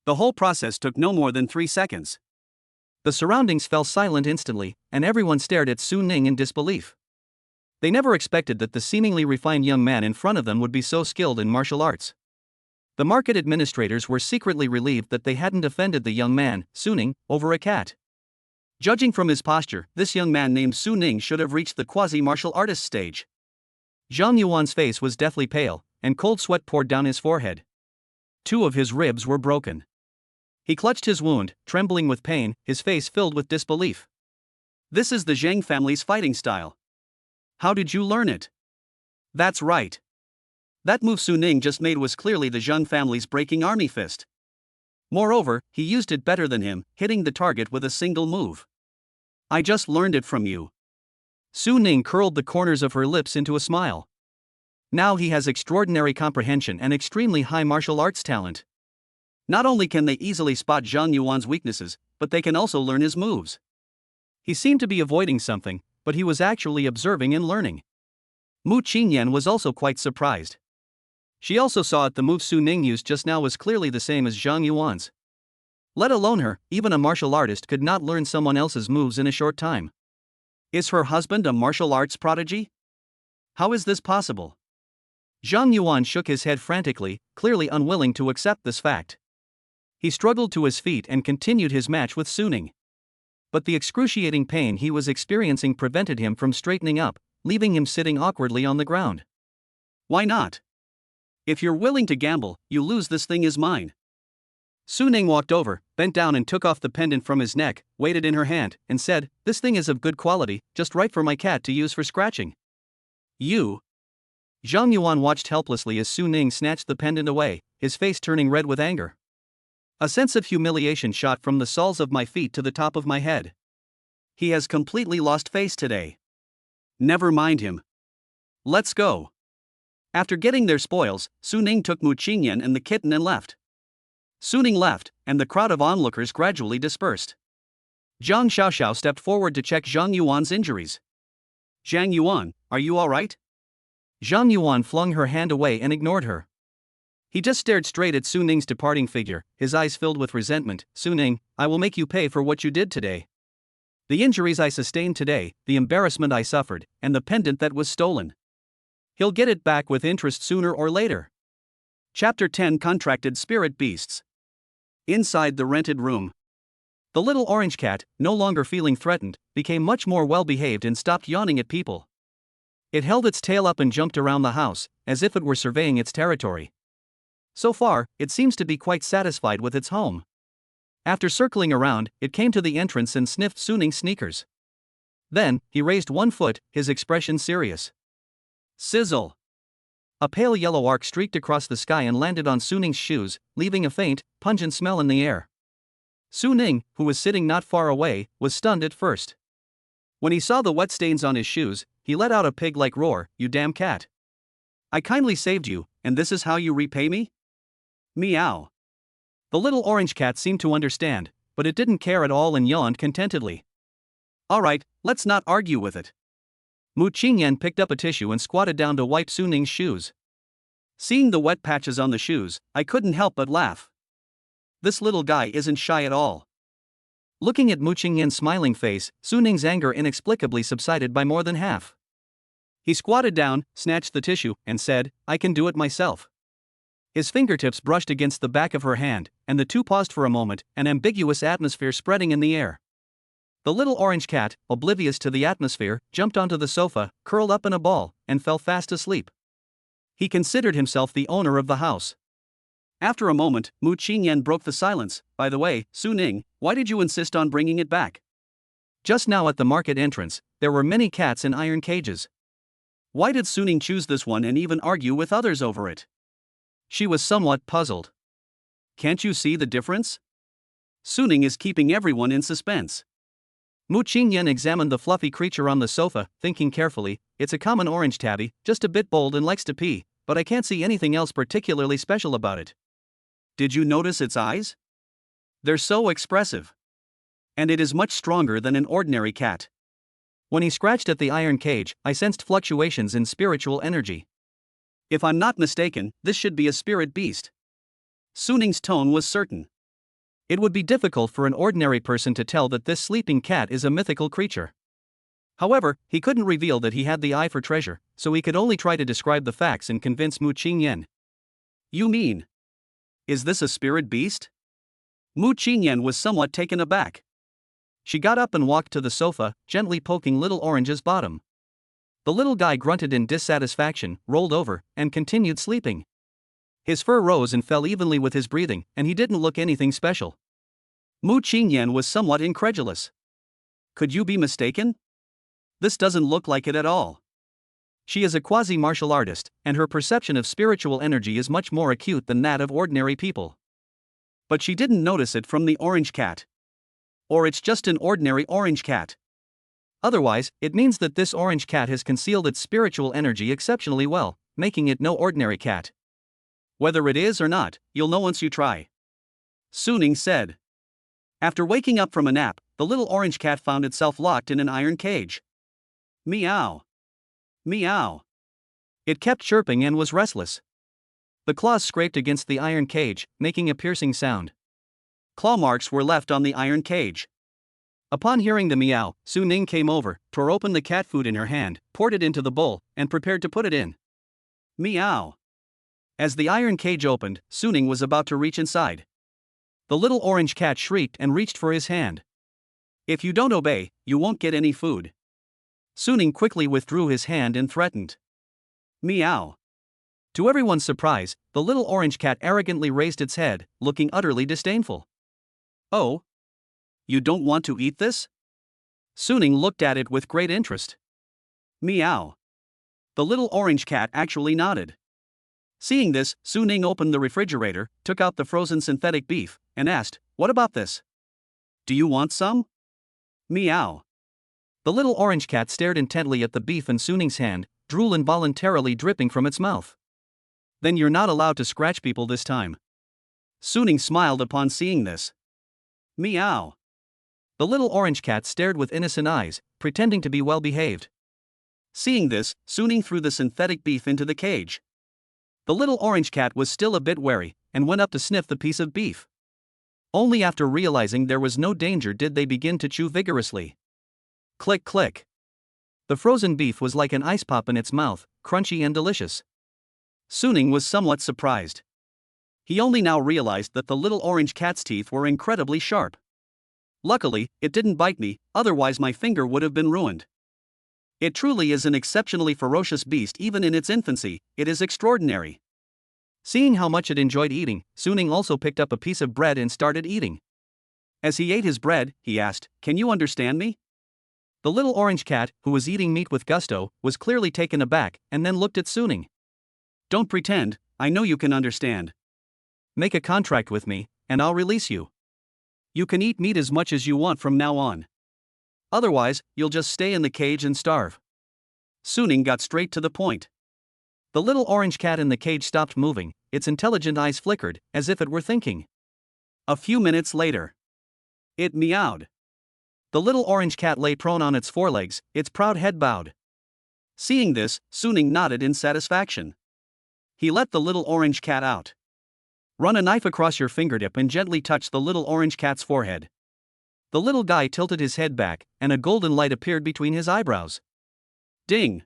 The whole process took no more than 3 seconds. The surroundings fell silent instantly, and everyone stared at Su Ning in disbelief. They never expected that the seemingly refined young man in front of them would be so skilled in martial arts. The market administrators were secretly relieved that they hadn't offended the young man, Su Ning, over a cat. Judging from his posture, this young man named Su Ning should have reached the quasi-martial artist stage. Zhang Yuan's face was deathly pale, and cold sweat poured down his forehead. 2 of his ribs were broken. He clutched his wound, trembling with pain, his face filled with disbelief. This is the Zhang family's fighting style. How did you learn it? That's right. That move Su Ning just made was clearly the Zhang family's breaking army fist. Moreover, he used it better than him, hitting the target with a single move. I just learned it from you. Su Ning curled the corners of her lips into a smile. Now he has extraordinary comprehension and extremely high martial arts talent. Not only can they easily spot Zhang Yuan's weaknesses, but they can also learn his moves. He seemed to be avoiding something, but he was actually observing and learning. Mu Qingyan was also quite surprised. She also saw that the move Su Ning used just now was clearly the same as Zhang Yuan's. Let alone her, even a martial artist could not learn someone else's moves in a short time. Is her husband a martial arts prodigy? How is this possible? Zhang Yuan shook his head frantically, clearly unwilling to accept this fact. He struggled to his feet and continued his match with Su Ning. But the excruciating pain he was experiencing prevented him from straightening up, leaving him sitting awkwardly on the ground. Why not? If you're willing to gamble, you lose. This thing is mine. Su Ning walked over, bent down and took off the pendant from his neck, weighed it in her hand, and said, "This thing is of good quality, just right for my cat to use for scratching." "You?" Zhang Yuan watched helplessly as Su Ning snatched the pendant away, his face turning red with anger. A sense of humiliation shot from the soles of my feet to the top of my head. He has completely lost face today. Never mind him. Let's go. After getting their spoils, Su Ning took Mu Qingyan and the kitten and left. Su Ning left, and the crowd of onlookers gradually dispersed. Zhang Xiaoxiao stepped forward to check Zhang Yuan's injuries. "Zhang Yuan, are you alright?" Zhang Yuan flung her hand away and ignored her. He just stared straight at Su Ning's departing figure, his eyes filled with resentment. "Su Ning, I will make you pay for what you did today. The injuries I sustained today, the embarrassment I suffered, and the pendant that was stolen. He'll get it back with interest sooner or later." Chapter 10 Contracted Spirit Beasts. Inside the rented room, the little orange cat, no longer feeling threatened, became much more well-behaved and stopped yawning at people. It held its tail up and jumped around the house, as if it were surveying its territory. So far, it seems to be quite satisfied with its home. After circling around, it came to the entrance and sniffed Su Ning's sneakers. Then, he raised one foot, his expression serious. Sizzle! A pale yellow arc streaked across the sky and landed on Su Ning's shoes, leaving a faint, pungent smell in the air. Su Ning, who was sitting not far away, was stunned at first. When he saw the wet stains on his shoes, he let out a pig-like roar, "You damn cat! I kindly saved you, and this is how you repay me?" Meow. The little orange cat seemed to understand, but it didn't care at all and yawned contentedly. "Alright, let's not argue with it." Mu Qingyan picked up a tissue and squatted down to wipe Su Ning's shoes. Seeing the wet patches on the shoes, I couldn't help but laugh. This little guy isn't shy at all. Looking at Mu Qingyan's smiling face, Su Ning's anger inexplicably subsided by more than half. He squatted down, snatched the tissue, and said, "I can do it myself." His fingertips brushed against the back of her hand, and the two paused for a moment, an ambiguous atmosphere spreading in the air. The little orange cat, oblivious to the atmosphere, jumped onto the sofa, curled up in a ball, and fell fast asleep. He considered himself the owner of the house. After a moment, Mu Qingyan broke the silence. "By the way, Su Ning, why did you insist on bringing it back? Just now at the market entrance, there were many cats in iron cages. Why did Su Ning choose this one and even argue with others over it?" She was somewhat puzzled. "Can't you see the difference? Su Ning is keeping everyone in suspense." Mu Qingyan examined the fluffy creature on the sofa, thinking carefully, "It's a common orange tabby, just a bit bold and likes to pee, but I can't see anything else particularly special about it. Did you notice its eyes? They're so expressive. And it is much stronger than an ordinary cat. When he scratched at the iron cage, I sensed fluctuations in spiritual energy. If I'm not mistaken, this should be a spirit beast." Su Ning's tone was certain. It would be difficult for an ordinary person to tell that this sleeping cat is a mythical creature. However, he couldn't reveal that he had the eye for treasure, so he could only try to describe the facts and convince Mu Qingyan. "You mean? Is this a spirit beast?" Mu Qingyan was somewhat taken aback. She got up and walked to the sofa, gently poking little Orange's bottom. The little guy grunted in dissatisfaction, rolled over, and continued sleeping. His fur rose and fell evenly with his breathing, and he didn't look anything special. Mu Qingyan was somewhat incredulous. "Could you be mistaken? This doesn't look like it at all." She is a quasi-martial artist, and her perception of spiritual energy is much more acute than that of ordinary people. But she didn't notice it from the orange cat. Or it's just an ordinary orange cat. Otherwise, it means that this orange cat has concealed its spiritual energy exceptionally well, making it no ordinary cat. "Whether it is or not, you'll know once you try," Su Ning said. After waking up from a nap, the little orange cat found itself locked in an iron cage. Meow. Meow. It kept chirping and was restless. The claws scraped against the iron cage, making a piercing sound. Claw marks were left on the iron cage. Upon hearing the meow, Su Ning came over, tore open the cat food in her hand, poured it into the bowl, and prepared to put it in. Meow. As the iron cage opened, Su Ning was about to reach inside. The little orange cat shrieked and reached for his hand. "If you don't obey, you won't get any food." Su Ning quickly withdrew his hand and threatened. Meow. To everyone's surprise, the little orange cat arrogantly raised its head, looking utterly disdainful. Oh? You don't want to eat this? Suning looked at it with great interest. Meow. The little orange cat actually nodded. Seeing this, Suning opened the refrigerator, took out the frozen synthetic beef, and asked, "What about this? Do you want some?" Meow. The little orange cat stared intently at the beef in Suning's hand, drool involuntarily dripping from its mouth. "Then you're not allowed to scratch people this time." Suning smiled upon seeing this. Meow. The little orange cat stared with innocent eyes, pretending to be well behaved. Seeing this, Suning threw the synthetic beef into the cage. The little orange cat was still a bit wary, and went up to sniff the piece of beef. Only after realizing there was no danger did they begin to chew vigorously. Click click. The frozen beef was like an ice pop in its mouth, crunchy and delicious. Suning was somewhat surprised. He only now realized that the little orange cat's teeth were incredibly sharp. Luckily, it didn't bite me, otherwise my finger would have been ruined. It truly is an exceptionally ferocious beast even in its infancy, it is extraordinary. Seeing how much it enjoyed eating, Suning also picked up a piece of bread and started eating. As he ate his bread, he asked, "Can you understand me?" The little orange cat, who was eating meat with gusto, was clearly taken aback, and then looked at Suning. "Don't pretend, I know you can understand. Make a contract with me, and I'll release you. You can eat meat as much as you want from now on. Otherwise, you'll just stay in the cage and starve." Suning got straight to the point. The little orange cat in the cage stopped moving, its intelligent eyes flickered, as if it were thinking. A few minutes later, it meowed. The little orange cat lay prone on its forelegs, its proud head bowed. Seeing this, Suning nodded in satisfaction. He let the little orange cat out. Run a knife across your fingertip and gently touch the little orange cat's forehead. The little guy tilted his head back, and a golden light appeared between his eyebrows. Ding!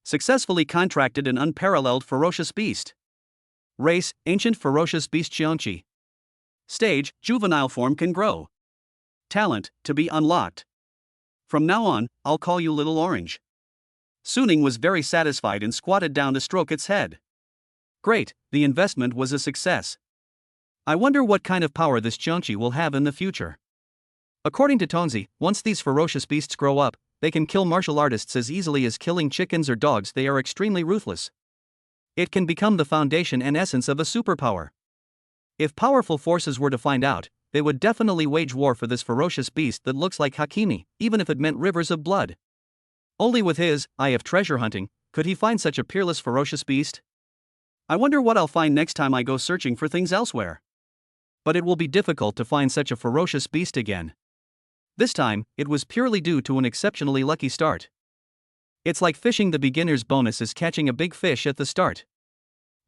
Successfully contracted an unparalleled ferocious beast. Race, ancient ferocious beast Xiongqi. Stage, juvenile form can grow. Talent, to be unlocked. From now on, I'll call you Little Orange. Suning was very satisfied and squatted down to stroke its head. Great, the investment was a success. I wonder what kind of power this Xiongqi will have in the future. According to Tonzi, once these ferocious beasts grow up, they can kill martial artists as easily as killing chickens or dogs. They are extremely ruthless. It can become the foundation and essence of a superpower. If powerful forces were to find out, they would definitely wage war for this ferocious beast that looks like Hakimi, even if it meant rivers of blood. Only with his eye of treasure hunting could he find such a peerless ferocious beast. I wonder what I'll find next time I go searching for things elsewhere. But it will be difficult to find such a ferocious beast again. This time, it was purely due to an exceptionally lucky start. It's like fishing. The beginner's bonus is catching a big fish at the start.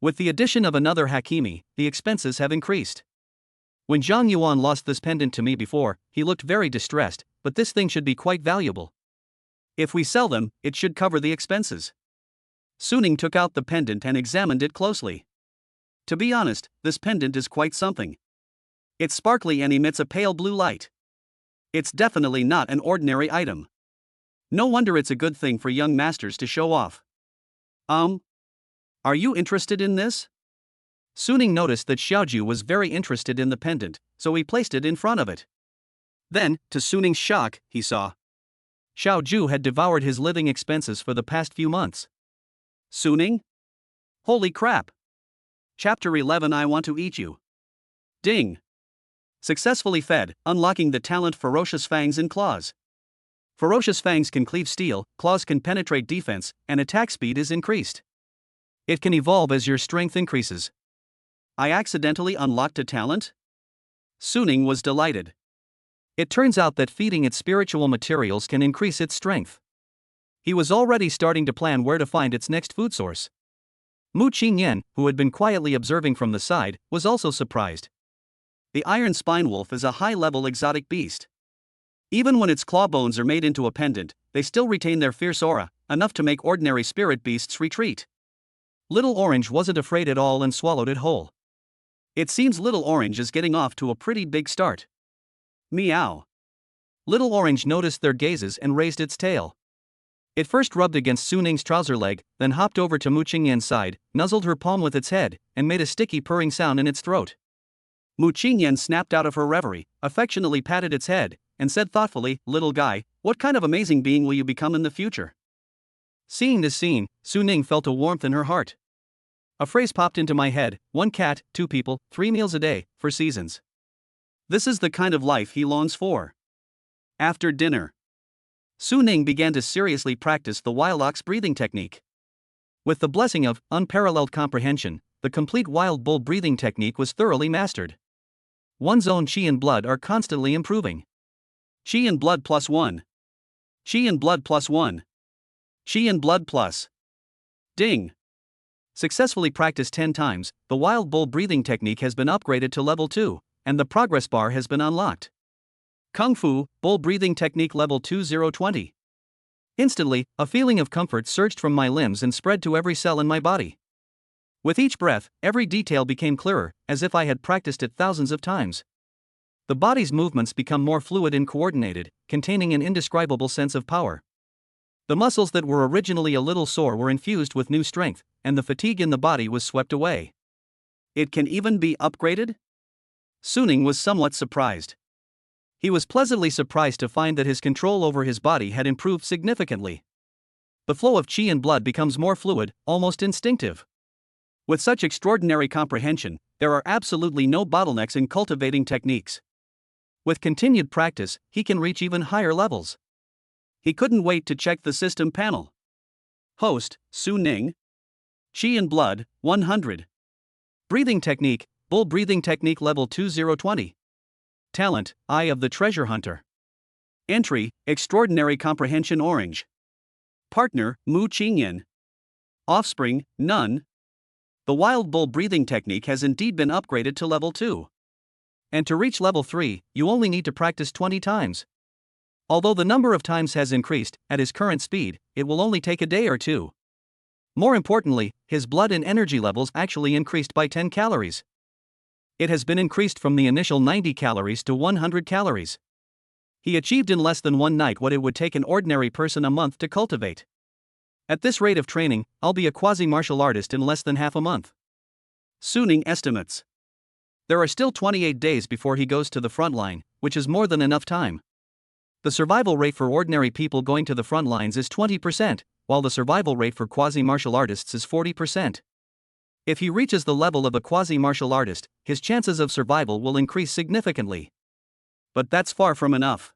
With the addition of another Hakimi, the expenses have increased. When Zhang Yuan lost this pendant to me before, he looked very distressed, but this thing should be quite valuable. If we sell them, it should cover the expenses. Suning took out the pendant and examined it closely. To be honest, this pendant is quite something. It's sparkly and emits a pale blue light. It's definitely not an ordinary item. No wonder it's a good thing for young masters to show off. Are you interested in this? Suning noticed that Xiaoju was very interested in the pendant, so he placed it in front of it. Then, to Suning's shock, he saw Xiaoju had devoured his living expenses for the past few months. Suning? Holy crap! Chapter 11. I want to eat you. Ding! Successfully fed, unlocking the talent Ferocious Fangs and Claws. Ferocious Fangs can cleave steel, claws can penetrate defense, and attack speed is increased. It can evolve as your strength increases. I accidentally unlocked a talent? Suning was delighted. It turns out that feeding it spiritual materials can increase its strength. He was already starting to plan where to find its next food source. Mu Qingyan, who had been quietly observing from the side, was also surprised. The iron spine wolf is a high-level exotic beast. Even when its claw bones are made into a pendant, they still retain their fierce aura, enough to make ordinary spirit beasts retreat. Little Orange wasn't afraid at all and swallowed it whole. It seems Little Orange is getting off to a pretty big start. Meow. Little Orange noticed their gazes and raised its tail. It first rubbed against Su Ning's trouser leg, then hopped over to Mu Qingyan's side, nuzzled her palm with its head, and made a sticky purring sound in its throat. Mu Qingyan snapped out of her reverie, affectionately patted its head, and said thoughtfully, "Little guy, what kind of amazing being will you become in the future?" Seeing this scene, Su Ning felt a warmth in her heart. A phrase popped into my head: 1 cat, 2 people, 3 meals a day, for seasons. This is the kind of life he longs for. After dinner, Su Ning began to seriously practice the wild ox breathing technique. With the blessing of unparalleled comprehension, the complete wild bull breathing technique was thoroughly mastered. One's own qi and blood are constantly improving. Qi and blood plus 1. Qi and blood plus 1. Qi and blood plus. Ding. Successfully practiced 10 times, the wild bull breathing technique has been upgraded to level 2, and the progress bar has been unlocked. Kung Fu, bull breathing technique level 2020. Instantly, a feeling of comfort surged from my limbs and spread to every cell in my body. With each breath, every detail became clearer, as if I had practiced it thousands of times. The body's movements become more fluid and coordinated, containing an indescribable sense of power. The muscles that were originally a little sore were infused with new strength, and the fatigue in the body was swept away. It can even be upgraded? Su Ning was somewhat surprised. He was pleasantly surprised to find that his control over his body had improved significantly. The flow of qi and blood becomes more fluid, almost instinctive. With such extraordinary comprehension, there are absolutely no bottlenecks in cultivating techniques. With continued practice, he can reach even higher levels. He couldn't wait to check the system panel. Host, Su Ning. Qi and blood, 100. Breathing technique, bull breathing technique level 2020. Talent, Eye of the Treasure Hunter. Entry, Extraordinary Comprehension Orange. Partner, Mu Qingyan. Offspring, none. The wild bull breathing technique has indeed been upgraded to level 2. And to reach level 3, you only need to practice 20 times. Although the number of times has increased, at his current speed, it will only take a day or 2. More importantly, his blood and energy levels actually increased by 10 calories. It has been increased from the initial 90 calories to 100 calories. He achieved in less than one night what it would take an ordinary person a month to cultivate. At this rate of training, I'll be a quasi-martial artist in less than half a month. Su Ning estimates. There are still 28 days before he goes to the front line, which is more than enough time. The survival rate for ordinary people going to the front lines is 20%, while the survival rate for quasi-martial artists is 40%. If he reaches the level of a quasi-martial artist, his chances of survival will increase significantly. But that's far from enough.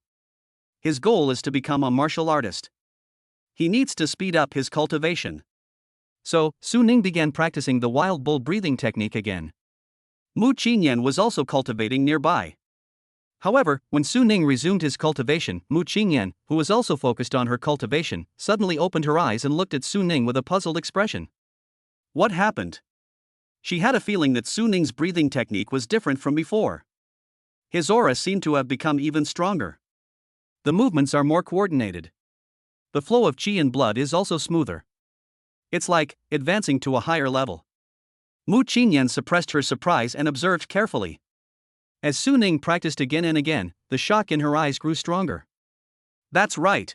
His goal is to become a martial artist. He needs to speed up his cultivation. So, Su Ning began practicing the wild bull breathing technique again. Mu Qingyan was also cultivating nearby. However, when Su Ning resumed his cultivation, Mu Qingyan, who was also focused on her cultivation, suddenly opened her eyes and looked at Su Ning with a puzzled expression. What happened? She had a feeling that Su Ning's breathing technique was different from before. His aura seemed to have become even stronger. The movements are more coordinated. The flow of qi and blood is also smoother. It's like advancing to a higher level. Mu Qingyan suppressed her surprise and observed carefully. As Su Ning practiced again and again, the shock in her eyes grew stronger. That's right.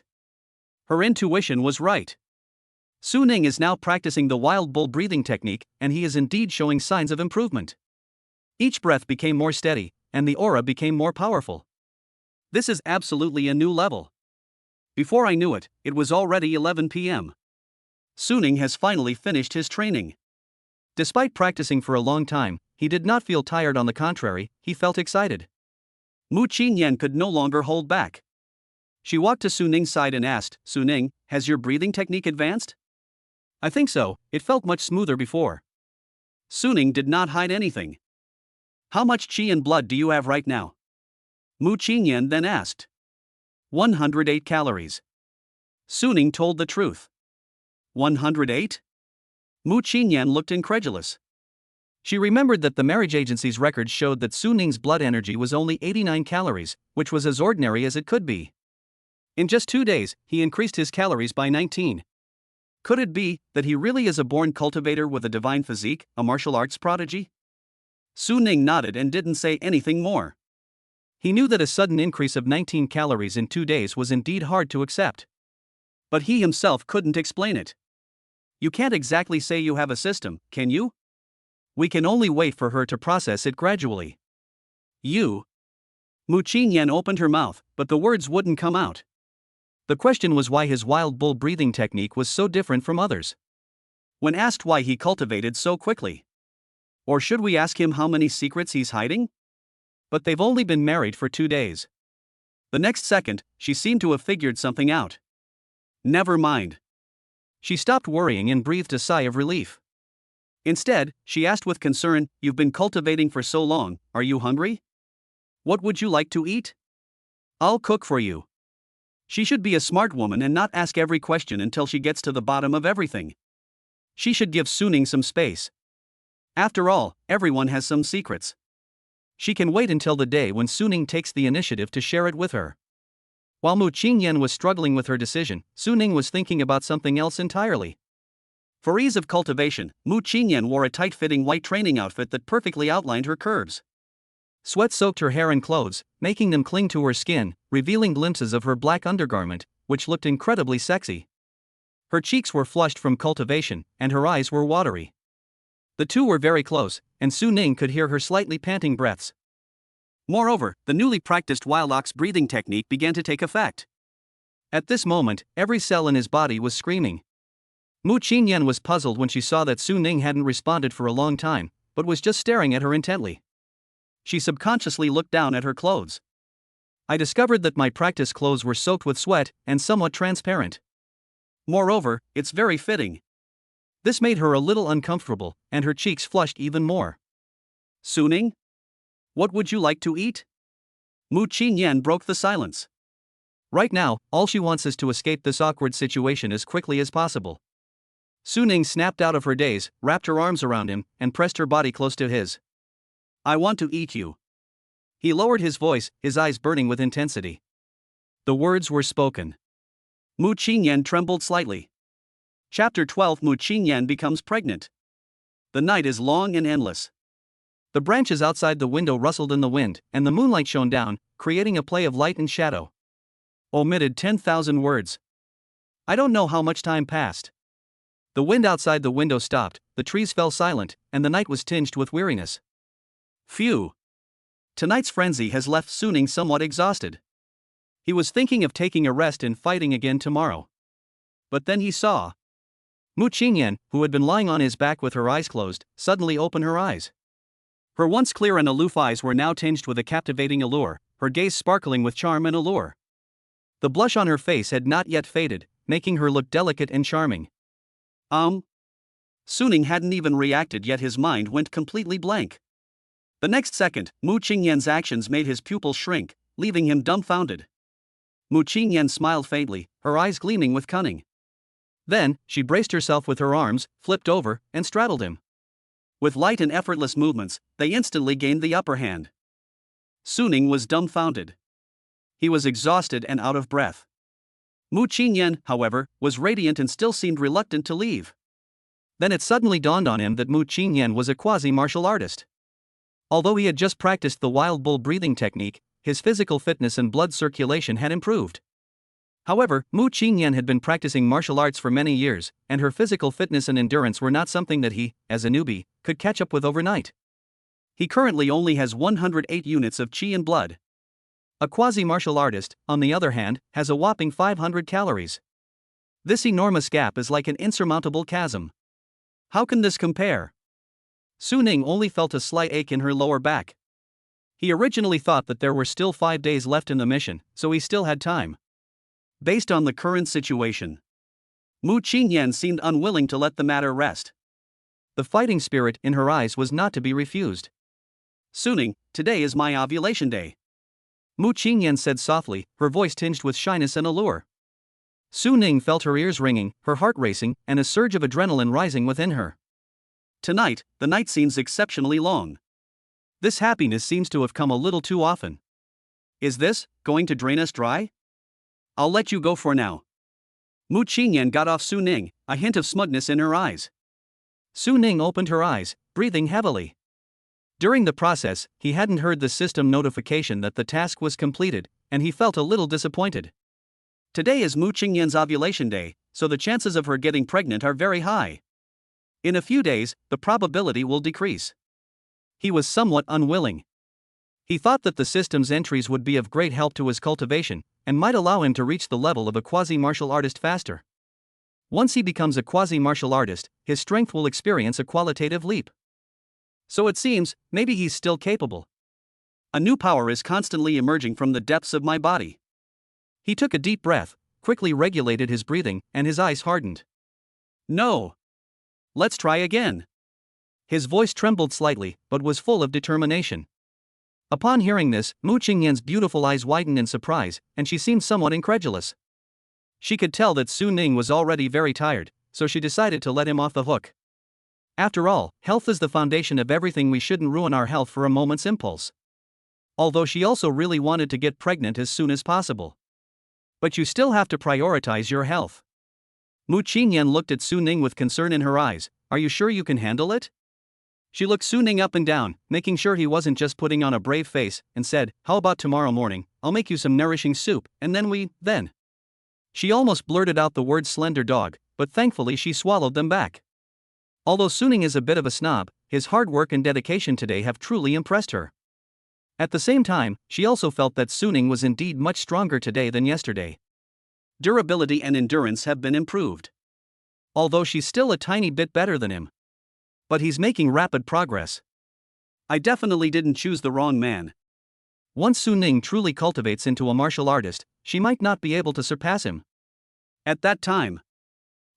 Her intuition was right. Su Ning is now practicing the wild bull breathing technique, and he is indeed showing signs of improvement. Each breath became more steady, and the aura became more powerful. This is absolutely a new level. Before I knew it, it was already 11 p.m. Su Ning has finally finished his training. Despite practicing for a long time, he did not feel tired. On the contrary, he felt excited. Mu Qingyan could no longer hold back. She walked to Su Ning's side and asked, "Su Ning, has your breathing technique advanced?" "I think so, it felt much smoother before." Su Ning did not hide anything. "How much qi and blood do you have right now?" Mu Qingyan then asked. 108 calories. Su Ning told the truth. 108? Mu Qingyan looked incredulous. She remembered that the marriage agency's records showed that Su Ning's blood energy was only 89 calories, which was as ordinary as it could be. In just 2 days, he increased his calories by 19. Could it be that he really is a born cultivator with a divine physique, a martial arts prodigy? Su Ning nodded and didn't say anything more. He knew that a sudden increase of 19 calories in 2 days was indeed hard to accept. But he himself couldn't explain it. You can't exactly say you have a system, can you? We can only wait for her to process it gradually. You. Mu Qingyan opened her mouth, but the words wouldn't come out. The question was why his wild bull breathing technique was so different from others. When asked why he cultivated so quickly. Or should we ask him how many secrets he's hiding? But they've only been married for 2 days. The next second, she seemed to have figured something out. Never mind. She stopped worrying and breathed a sigh of relief. Instead, she asked with concern, "You've been cultivating for so long, are you hungry? What would you like to eat? I'll cook for you." She should be a smart woman and not ask every question until she gets to the bottom of everything. She should give Suning some space. After all, everyone has some secrets. She can wait until the day when Suning takes the initiative to share it with her. While Mu Qingyan was struggling with her decision, Suning was thinking about something else entirely. For ease of cultivation, Mu Qingyan wore a tight-fitting white training outfit that perfectly outlined her curves. Sweat soaked her hair and clothes, making them cling to her skin, revealing glimpses of her black undergarment, which looked incredibly sexy. Her cheeks were flushed from cultivation, and her eyes were watery. The two were very close, and Suning could hear her slightly panting breaths. Moreover, the newly practiced wild ox breathing technique began to take effect. At this moment, every cell in his body was screaming. Mu Qingyan was puzzled when she saw that Suning hadn't responded for a long time, but was just staring at her intently. She subconsciously looked down at her clothes. I discovered that my practice clothes were soaked with sweat and somewhat transparent. Moreover, it's very fitting. This made her a little uncomfortable, and her cheeks flushed even more. Suning? What would you like to eat? Mu Qingyan broke the silence. Right now, all she wants is to escape this awkward situation as quickly as possible. Suning snapped out of her daze, wrapped her arms around him, and pressed her body close to his. I want to eat you. He lowered his voice, his eyes burning with intensity. The words were spoken. Mu Qingyan trembled slightly. Chapter 12. Mu Qingyan becomes pregnant. The night is long and endless. The branches outside the window rustled in the wind, and the moonlight shone down, creating a play of light and shadow. Omitted 10,000 words. I don't know how much time passed. The wind outside the window stopped, the trees fell silent, and the night was tinged with weariness. Phew. Tonight's frenzy has left Suning somewhat exhausted. He was thinking of taking a rest and fighting again tomorrow. But then he saw Mu Qingyan, who had been lying on his back with her eyes closed, suddenly open her eyes. Her once clear and aloof eyes were now tinged with a captivating allure, her gaze sparkling with charm and allure. The blush on her face had not yet faded, making her look delicate and charming. Suning hadn't even reacted yet his mind went completely blank. The next second, Mu Qingyan's actions made his pupils shrink, leaving him dumbfounded. Mu Qingyan smiled faintly, her eyes gleaming with cunning. Then, she braced herself with her arms, flipped over, and straddled him. With light and effortless movements, they instantly gained the upper hand. Suning was dumbfounded. He was exhausted and out of breath. Mu Qingyan, however, was radiant and still seemed reluctant to leave. Then it suddenly dawned on him that Mu Qingyan was a quasi-martial artist. Although he had just practiced the wild bull breathing technique, his physical fitness and blood circulation had improved. However, Mu Qingyan had been practicing martial arts for many years, and her physical fitness and endurance were not something that he, as a newbie, could catch up with overnight. He currently only has 108 units of qi and blood. A quasi-martial artist, on the other hand, has a whopping 500 calories. This enormous gap is like an insurmountable chasm. How can this compare? Suning only felt a slight ache in her lower back. He originally thought that there were still 5 days left in the mission, so he still had time. Based on the current situation, Mu Qingyan seemed unwilling to let the matter rest. The fighting spirit in her eyes was not to be refused. Suning, today is my ovulation day. Mu Qingyan said softly, her voice tinged with shyness and allure. Suning felt her ears ringing, her heart racing, and a surge of adrenaline rising within her. Tonight, the night seems exceptionally long. This happiness seems to have come a little too often. Is this going to drain us dry? I'll let you go for now. Mu Qingyan got off Suning, a hint of smugness in her eyes. Suning opened her eyes, breathing heavily. During the process, he hadn't heard the system notification that the task was completed, and he felt a little disappointed. Today is Mu Qingyan's ovulation day, so the chances of her getting pregnant are very high. In a few days, the probability will decrease. He was somewhat unwilling. He thought that the system's entries would be of great help to his cultivation, and might allow him to reach the level of a quasi-martial artist faster. Once he becomes a quasi-martial artist, his strength will experience a qualitative leap. So it seems, maybe he's still capable. A new power is constantly emerging from the depths of my body. He took a deep breath, quickly regulated his breathing, and his eyes hardened. No. Let's try again. His voice trembled slightly, but was full of determination. Upon hearing this, Mu Qingyan's beautiful eyes widened in surprise, and she seemed somewhat incredulous. She could tell that Su Ning was already very tired, so she decided to let him off the hook. After all, health is the foundation of everything. We shouldn't ruin our health for a moment's impulse. Although she also really wanted to get pregnant as soon as possible. But you still have to prioritize your health. Mu Qingyan looked at Su Ning with concern in her eyes. Are you sure you can handle it? She looked Su Ning up and down, making sure he wasn't just putting on a brave face, and said, how about tomorrow morning? I'll make you some nourishing soup, and then. She almost blurted out the word slender dog, but thankfully she swallowed them back. Although Su Ning is a bit of a snob, his hard work and dedication today have truly impressed her. At the same time, she also felt that Su Ning was indeed much stronger today than yesterday. Durability and endurance have been improved. Although she's still a tiny bit better than him. But he's making rapid progress. I definitely didn't choose the wrong man. Once Su Ning truly cultivates into a martial artist, she might not be able to surpass him. At that time,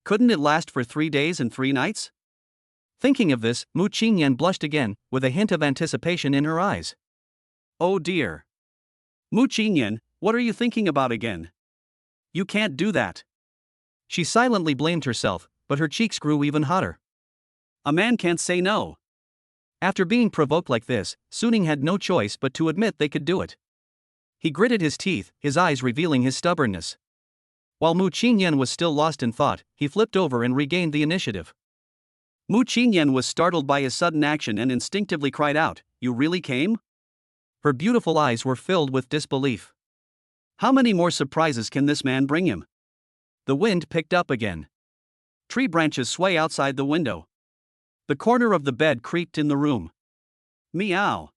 couldn't it last for 3 days and 3 nights? Thinking of this, Mu Qingyan blushed again, with a hint of anticipation in her eyes. Oh dear. Mu Qingyan, what are you thinking about again? You can't do that. She silently blamed herself, but her cheeks grew even hotter. A man can't say no. After being provoked like this, Su Ning had no choice but to admit they could do it. He gritted his teeth, his eyes revealing his stubbornness. While Mu Qingyan was still lost in thought, he flipped over and regained the initiative. Mu Qingyan was startled by his sudden action and instinctively cried out, "You really came?" Her beautiful eyes were filled with disbelief. How many more surprises can this man bring him? The wind picked up again. Tree branches sway outside the window. The corner of the bed creaked in the room. Meow.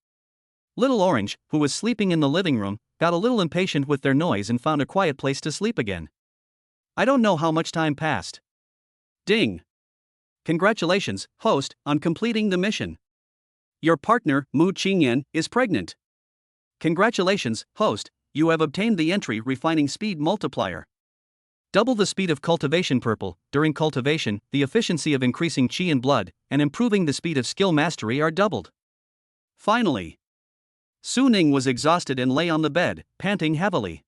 Little Orange, who was sleeping in the living room, got a little impatient with their noise and found a quiet place to sleep again. I don't know how much time passed. Ding. Congratulations, host, on completing the mission. Your partner, Mu Qingyan, is pregnant. Congratulations, host, you have obtained the entry Refining Speed Multiplier. Double the speed of cultivation purple. During cultivation, the efficiency of increasing qi in blood and improving the speed of skill mastery are doubled. Finally. Su Ning was exhausted and lay on the bed, panting heavily.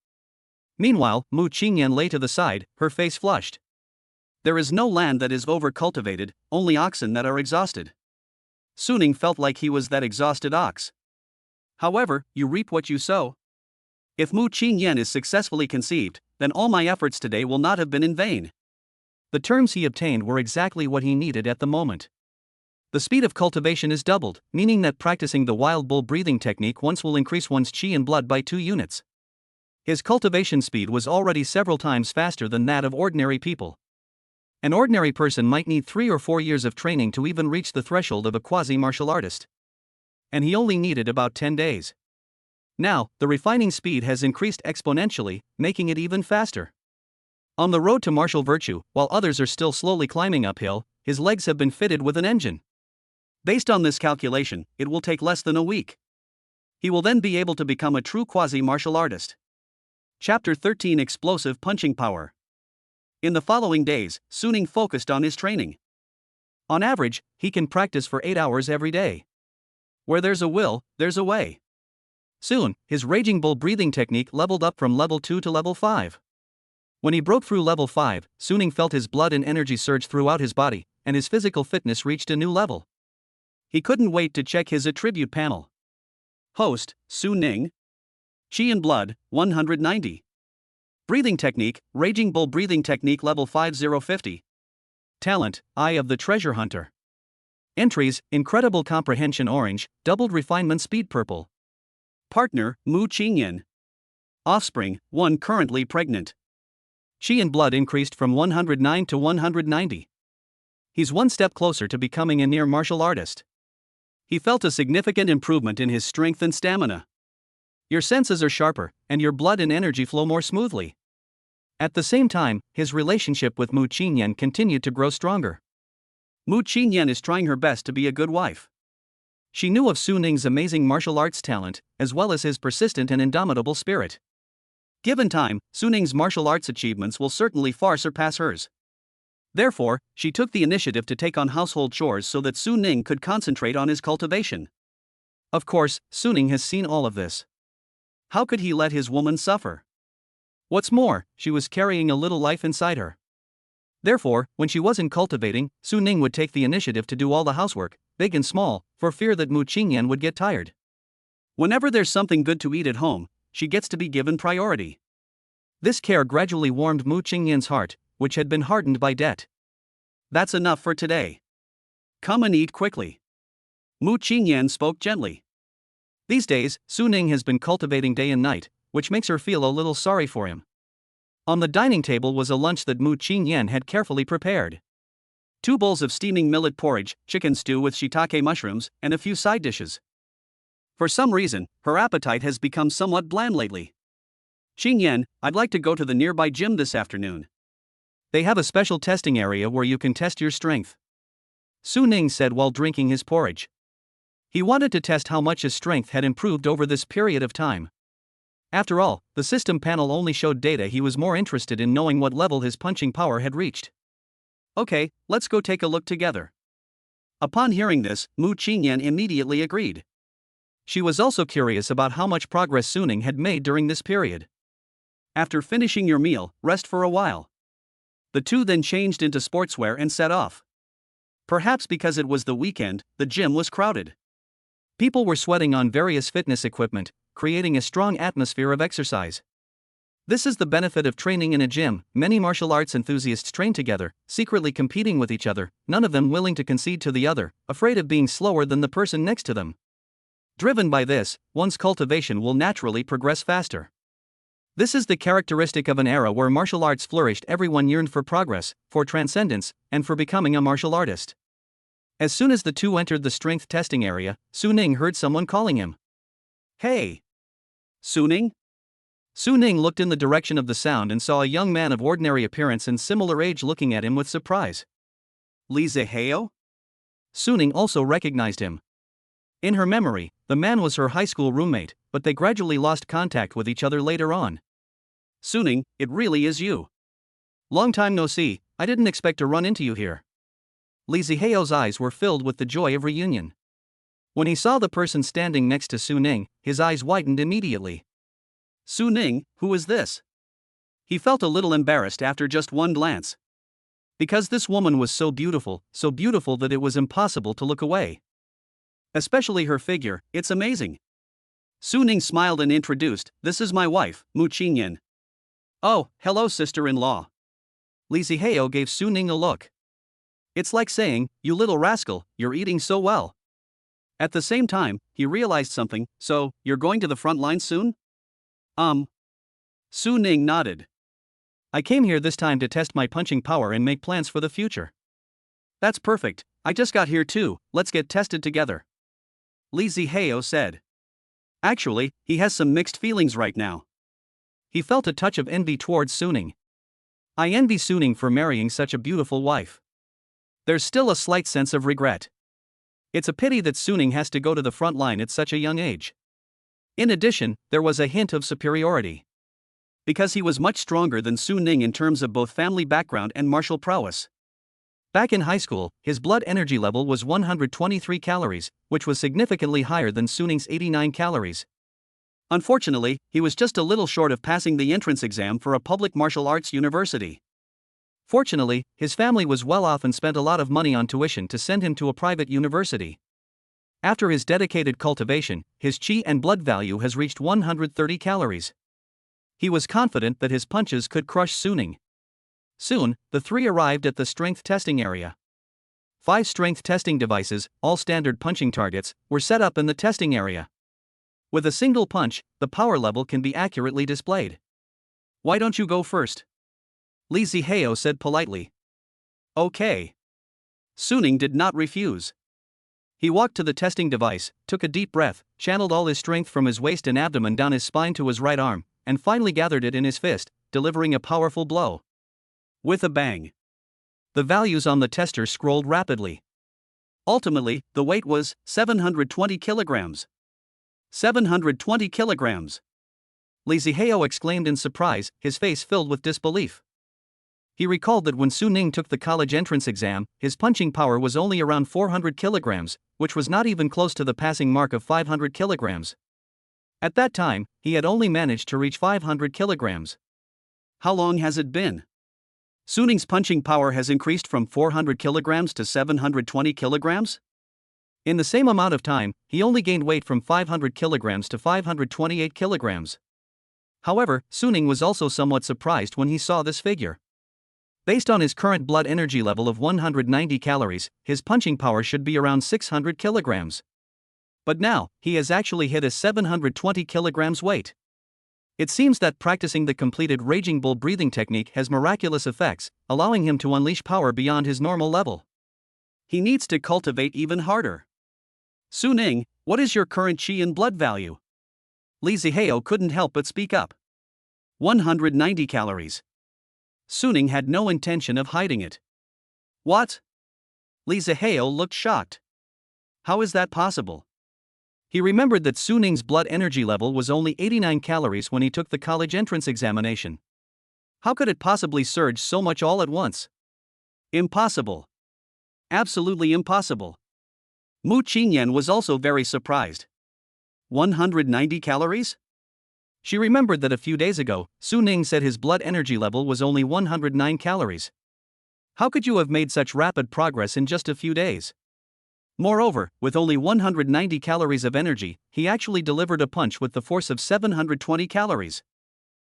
Meanwhile, Mu Qingyan lay to the side, her face flushed. There is no land that is over-cultivated, only oxen that are exhausted. Su Ning felt like he was that exhausted ox. However, you reap what you sow. If Mu Qingyan is successfully conceived, then all my efforts today will not have been in vain. The terms he obtained were exactly what he needed at the moment. The speed of cultivation is doubled, meaning that practicing the wild bull breathing technique once will increase one's qi in blood by 2 units. His cultivation speed was already several times faster than that of ordinary people. An ordinary person might need 3 or 4 years of training to even reach the threshold of a quasi-martial artist. And he only needed about 10 days. Now, the refining speed has increased exponentially, making it even faster. On the road to martial virtue, while others are still slowly climbing uphill, his legs have been fitted with an engine. Based on this calculation, it will take less than a week. He will then be able to become a true quasi-martial artist. Chapter 13 Explosive Punching Power. In the following days, Su Ning focused on his training. On average, he can practice for 8 hours every day. Where there's a will, there's a way. Soon, his Raging Bull breathing technique leveled up from level 2 to level 5. When he broke through level 5, Su Ning felt his blood and energy surge throughout his body, and his physical fitness reached a new level. He couldn't wait to check his attribute panel. Host, Su Ning. Qi and blood, 190. Breathing technique, Raging Bull breathing technique level 5050. Talent, Eye of the Treasure Hunter. Entries, Incredible Comprehension orange, Doubled Refinement speed purple. Partner, Mu Qingyan. Offspring, 1 currently pregnant. Qi in blood increased from 109 to 190. He's one step closer to becoming a near martial artist. He felt a significant improvement in his strength and stamina. Your senses are sharper, and your blood and energy flow more smoothly. At the same time, his relationship with Mu Qinyan continued to grow stronger. Mu Qinyan is trying her best to be a good wife. She knew of Su Ning's amazing martial arts talent, as well as his persistent and indomitable spirit. Given time, Su Ning's martial arts achievements will certainly far surpass hers. Therefore, she took the initiative to take on household chores so that Su Ning could concentrate on his cultivation. Of course, Su Ning has seen all of this. How could he let his woman suffer? What's more, she was carrying a little life inside her. Therefore, when she wasn't cultivating, Su Ning would take the initiative to do all the housework, big and small, for fear that Mu Qingyan would get tired. Whenever there's something good to eat at home, she gets to be given priority. This care gradually warmed Mu Qingyan's heart, which had been hardened by debt. That's enough for today. Come and eat quickly. Mu Qingyan spoke gently. These days, Su Ning has been cultivating day and night, which makes her feel a little sorry for him. On the dining table was a lunch that Mu Qingyan had carefully prepared. 2 bowls of steaming millet porridge, chicken stew with shiitake mushrooms, and a few side dishes. For some reason, her appetite has become somewhat bland lately. Qingyan, I'd like to go to the nearby gym this afternoon. They have a special testing area where you can test your strength. Su Ning said while drinking his porridge. He wanted to test how much his strength had improved over this period of time. After all, the system panel only showed data. He was more interested in knowing what level his punching power had reached. Okay, let's go take a look together. Upon hearing this, Mu Qingyan immediately agreed. She was also curious about how much progress Su Ning had made during this period. After finishing your meal, rest for a while. The two then changed into sportswear and set off. Perhaps because it was the weekend, the gym was crowded. People were sweating on various fitness equipment, creating a strong atmosphere of exercise. This is the benefit of training in a gym. Many martial arts enthusiasts train together, secretly competing with each other, none of them willing to concede to the other, afraid of being slower than the person next to them. Driven by this, one's cultivation will naturally progress faster. This is the characteristic of an era where martial arts flourished. Everyone yearned for progress, for transcendence, and for becoming a martial artist. As soon as the two entered the strength testing area, Su Ning heard someone calling him. Hey! Su Ning? Su Ning looked in the direction of the sound and saw a young man of ordinary appearance and similar age looking at him with surprise. Li Zihao? Su Ning also recognized him. In her memory, the man was her high school roommate, but they gradually lost contact with each other later on. Su Ning, it really is you. Long time no see, I didn't expect to run into you here. Li Zihao's eyes were filled with the joy of reunion. When he saw the person standing next to Su Ning, his eyes widened immediately. Su Ning, who is this? He felt a little embarrassed after just one glance. Because this woman was so beautiful that it was impossible to look away. Especially her figure, it's amazing. Su Ning smiled and introduced, this is my wife, Mu Qingyan. Oh, hello sister-in-law. Li Zihao gave Su Ning a look. It's like saying, you little rascal, you're eating so well. At the same time, he realized something, so, you're going to the front line soon? Su Ning nodded. I came here this time to test my punching power and make plans for the future. That's perfect, I just got here too, let's get tested together. Li Zihao said. Actually, he has some mixed feelings right now. He felt a touch of envy towards Su Ning. I envy Su Ning for marrying such a beautiful wife. There's still a slight sense of regret. It's a pity that Su Ning has to go to the front line at such a young age. In addition, there was a hint of superiority. Because he was much stronger than Su Ning in terms of both family background and martial prowess. Back in high school, his blood energy level was 123 calories, which was significantly higher than Su Ning's 89 calories. Unfortunately, he was just a little short of passing the entrance exam for a public martial arts university. Fortunately, his family was well off and spent a lot of money on tuition to send him to a private university. After his dedicated cultivation, his qi and blood value has reached 130 calories. He was confident that his punches could crush Su Ning. Soon, the three arrived at the strength testing area. 5 strength testing devices, all standard punching targets, were set up in the testing area. With a single punch, the power level can be accurately displayed. Why don't you go first? Li Zihao said politely. Okay. Suning did not refuse. He walked to the testing device, took a deep breath, channeled all his strength from his waist and abdomen down his spine to his right arm, and finally gathered it in his fist, delivering a powerful blow. With a bang. The values on the tester scrolled rapidly. Ultimately, the weight was 720 kilograms. 720 kilograms. Li Zihao exclaimed in surprise, his face filled with disbelief. He recalled that when Suning took the college entrance exam, his punching power was only around 400 kilograms, which was not even close to the passing mark of 500 kilograms. At that time, he had only managed to reach 500 kilograms. How long has it been? Suning's punching power has increased from 400 kilograms to 720 kilograms? In the same amount of time, he only gained weight from 500 kilograms to 528 kilograms. However, Suning was also somewhat surprised when he saw this figure. Based on his current blood energy level of 190 calories, his punching power should be around 600 kilograms. But now, he has actually hit a 720 kilograms weight. It seems that practicing the completed Raging Bull breathing technique has miraculous effects, allowing him to unleash power beyond his normal level. He needs to cultivate even harder. Suning, what is your current chi and blood value? Li Zihao couldn't help but speak up. 190 calories. Suning had no intention of hiding it. What? Li Zihao looked shocked. How is that possible? He remembered that Suning's blood energy level was only 89 calories when he took the college entrance examination. How could it possibly surge so much all at once? Impossible. Absolutely impossible. Mu Qingyan was also very surprised. 190 calories? She remembered that a few days ago, Suning said his blood energy level was only 109 calories. How could you have made such rapid progress in just a few days? Moreover, with only 190 calories of energy, he actually delivered a punch with the force of 720 calories.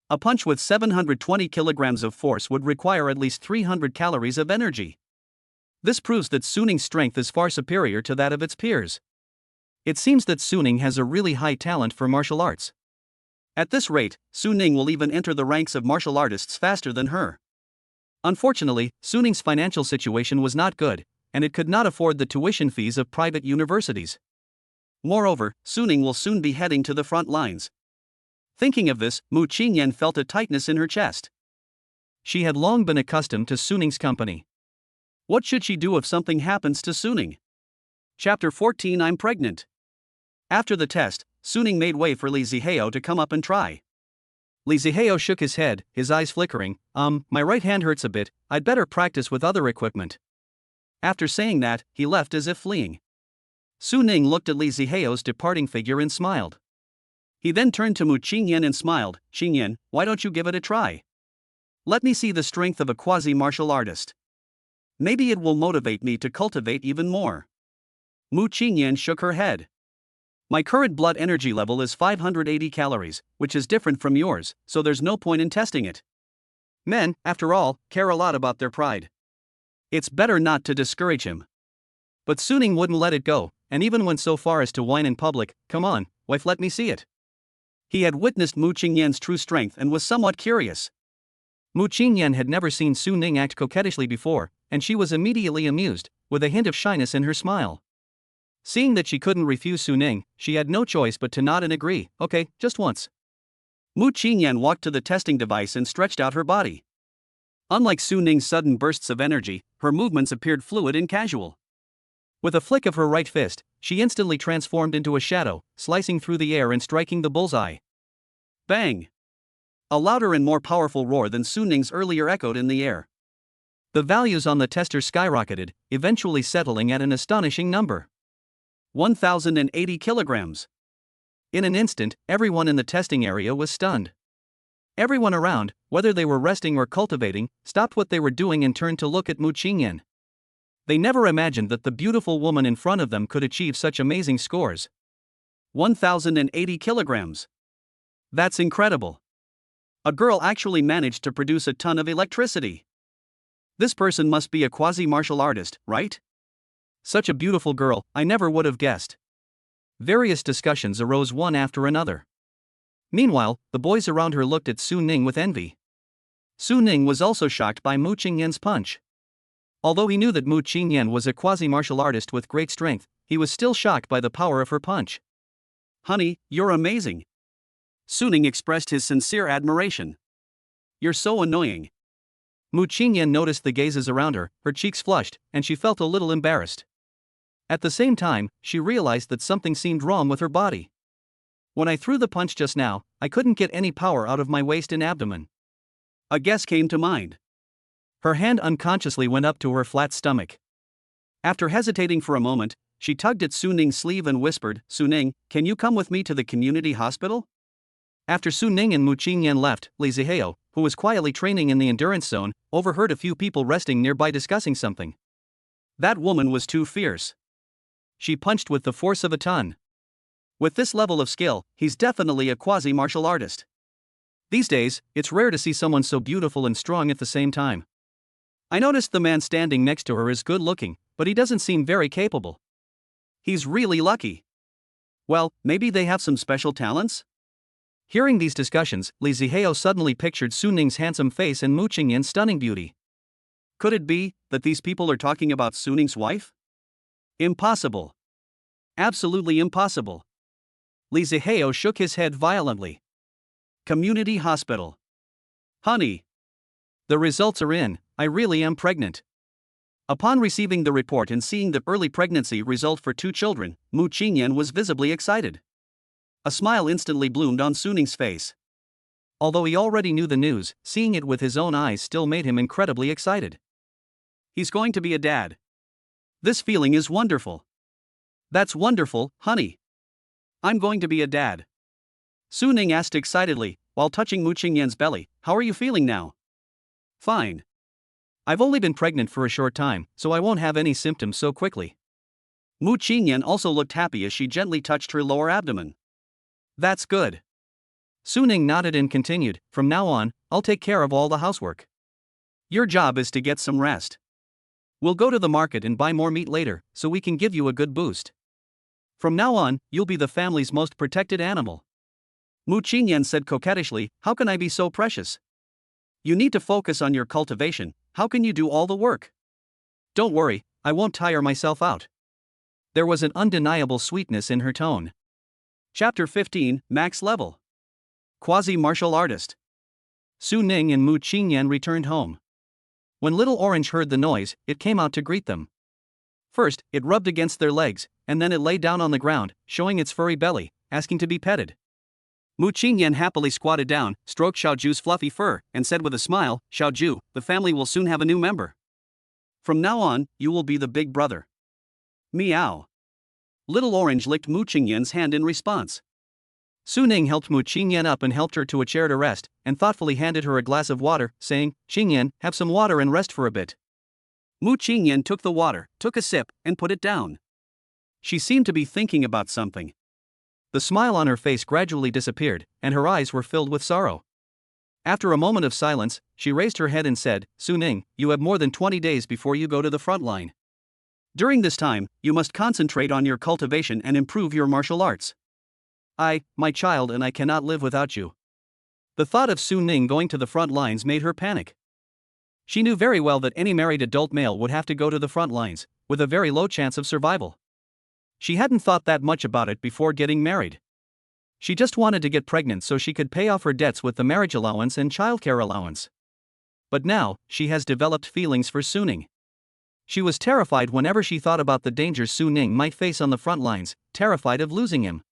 A punch with 720 kilograms of force would require at least 300 calories of energy. This proves that Suning's strength is far superior to that of its peers. It seems that Suning has a really high talent for martial arts. At this rate, Suning will even enter the ranks of martial artists faster than her. Unfortunately, Suning's financial situation was not good, and it could not afford the tuition fees of private universities. Moreover, Suning will soon be heading to the front lines. Thinking of this, Mu Qingyan felt a tightness in her chest. She had long been accustomed to Suning's company. What should she do if something happens to Suning? Chapter 14 I'm pregnant. After the test, Suning made way for Li Zihao to come up and try. Li Zihao shook his head, his eyes flickering. My right hand hurts a bit, I'd better practice with other equipment. After saying that, he left as if fleeing. Suning looked at Li Zihao's departing figure and smiled. He then turned to Mu Qingyan and smiled. Qingyan, why don't you give it a try? Let me see the strength of a quasi-martial artist. Maybe it will motivate me to cultivate even more. Mu Qingyan shook her head. My current blood energy level is 580 calories, which is different from yours, so there's no point in testing it. Men, after all, care a lot about their pride. It's better not to discourage him. But Suning wouldn't let it go, and even went so far as to whine in public, come on, wife, let me see it. He had witnessed Mu Qingyan's true strength and was somewhat curious. Mu Qingyan had never seen Suning act coquettishly before, and she was immediately amused, with a hint of shyness in her smile. Seeing that she couldn't refuse Suning, she had no choice but to nod and agree, okay, just once. Mu Qingyan walked to the testing device and stretched out her body. Unlike Suning's sudden bursts of energy, her movements appeared fluid and casual. With a flick of her right fist, she instantly transformed into a shadow, slicing through the air and striking the bullseye. Bang! A louder and more powerful roar than Suning's earlier echoed in the air. The values on the tester skyrocketed, eventually settling at an astonishing number. 1,080 kilograms. In an instant, everyone in the testing area was stunned. Everyone around, whether they were resting or cultivating, stopped what they were doing and turned to look at Mu Qingyan. They never imagined that the beautiful woman in front of them could achieve such amazing scores. 1,080 kilograms. That's incredible. A girl actually managed to produce a ton of electricity. This person must be a quasi-martial artist, right? Such a beautiful girl, I never would have guessed. Various discussions arose one after another. Meanwhile, the boys around her looked at Suning with envy. Su Ning was also shocked by Mu Qingyan's punch. Although he knew that Mu Qingyan was a quasi-martial artist with great strength, he was still shocked by the power of her punch. "Honey, you're amazing." Su Ning expressed his sincere admiration. "You're so annoying." Mu Qingyan noticed the gazes around her, her cheeks flushed, and she felt a little embarrassed. At the same time, she realized that something seemed wrong with her body. "When I threw the punch just now, I couldn't get any power out of my waist and abdomen." A guess came to mind. Her hand unconsciously went up to her flat stomach. After hesitating for a moment, she tugged at Su Ning's sleeve and whispered, "Su Ning, can you come with me to the community hospital?" After Su Ning and Mu Qingyan left, Li Zihao, who was quietly training in the endurance zone, overheard a few people resting nearby discussing something. That woman was too fierce. She punched with the force of a ton. With this level of skill, he's definitely a quasi-martial artist. These days, it's rare to see someone so beautiful and strong at the same time. I noticed the man standing next to her is good looking, but he doesn't seem very capable. He's really lucky. Well, maybe they have some special talents? Hearing these discussions, Li Zihao suddenly pictured Su Ning's handsome face and Mu Qingyan's stunning beauty. Could it be that these people are talking about Su Ning's wife? Impossible. Absolutely impossible. Li Zihao shook his head violently. Community hospital. "Honey. The results are in, I really am pregnant." Upon receiving the report and seeing the early pregnancy result for 2 children, Mu Qingyan was visibly excited. A smile instantly bloomed on Su Ning's face. Although he already knew the news, seeing it with his own eyes still made him incredibly excited. He's going to be a dad. This feeling is wonderful. That's wonderful, honey. I'm going to be a dad. Su Ning asked excitedly, while touching Mu Qingyan's belly, "How are you feeling now?" "Fine. I've only been pregnant for a short time, so I won't have any symptoms so quickly." Mu Qingyan also looked happy as she gently touched her lower abdomen. "That's good." Su Ning nodded and continued, "From now on, I'll take care of all the housework. Your job is to get some rest. We'll go to the market and buy more meat later, so we can give you a good boost. From now on, you'll be the family's most protected animal." Mu Qingyan said coquettishly, "How can I be so precious? You need to focus on your cultivation. How can you do all the work?" "Don't worry, I won't tire myself out." There was an undeniable sweetness in her tone. Chapter 15, Max Level. Quasi-martial artist. Su Ning and Mu Qingyan returned home. When Little Orange heard the noise, it came out to greet them. First, it rubbed against their legs, and then it lay down on the ground, showing its furry belly, asking to be petted. Mu Qingyan happily squatted down, stroked Xiaoju's fluffy fur, and said with a smile, "Xiaoju, the family will soon have a new member. From now on, you will be the big brother." Meow. Little Orange licked Mu Qingyan's hand in response. Su Ning helped Mu Qingyan up and helped her to a chair to rest, and thoughtfully handed her a glass of water, saying, "Qingyan, have some water and rest for a bit." Mu Qingyan took the water, took a sip, and put it down. She seemed to be thinking about something. The smile on her face gradually disappeared, and her eyes were filled with sorrow. After a moment of silence, she raised her head and said, "Su Ning, you have more than 20 days before you go to the front line. During this time, you must concentrate on your cultivation and improve your martial arts. My child, and I cannot live without you." The thought of Su Ning going to the front lines made her panic. She knew very well that any married adult male would have to go to the front lines, with a very low chance of survival. She hadn't thought that much about it before getting married. She just wanted to get pregnant so she could pay off her debts with the marriage allowance and childcare allowance. But now, she has developed feelings for Su Ning. She was terrified whenever she thought about the dangers Su Ning might face on the front lines, terrified of losing him.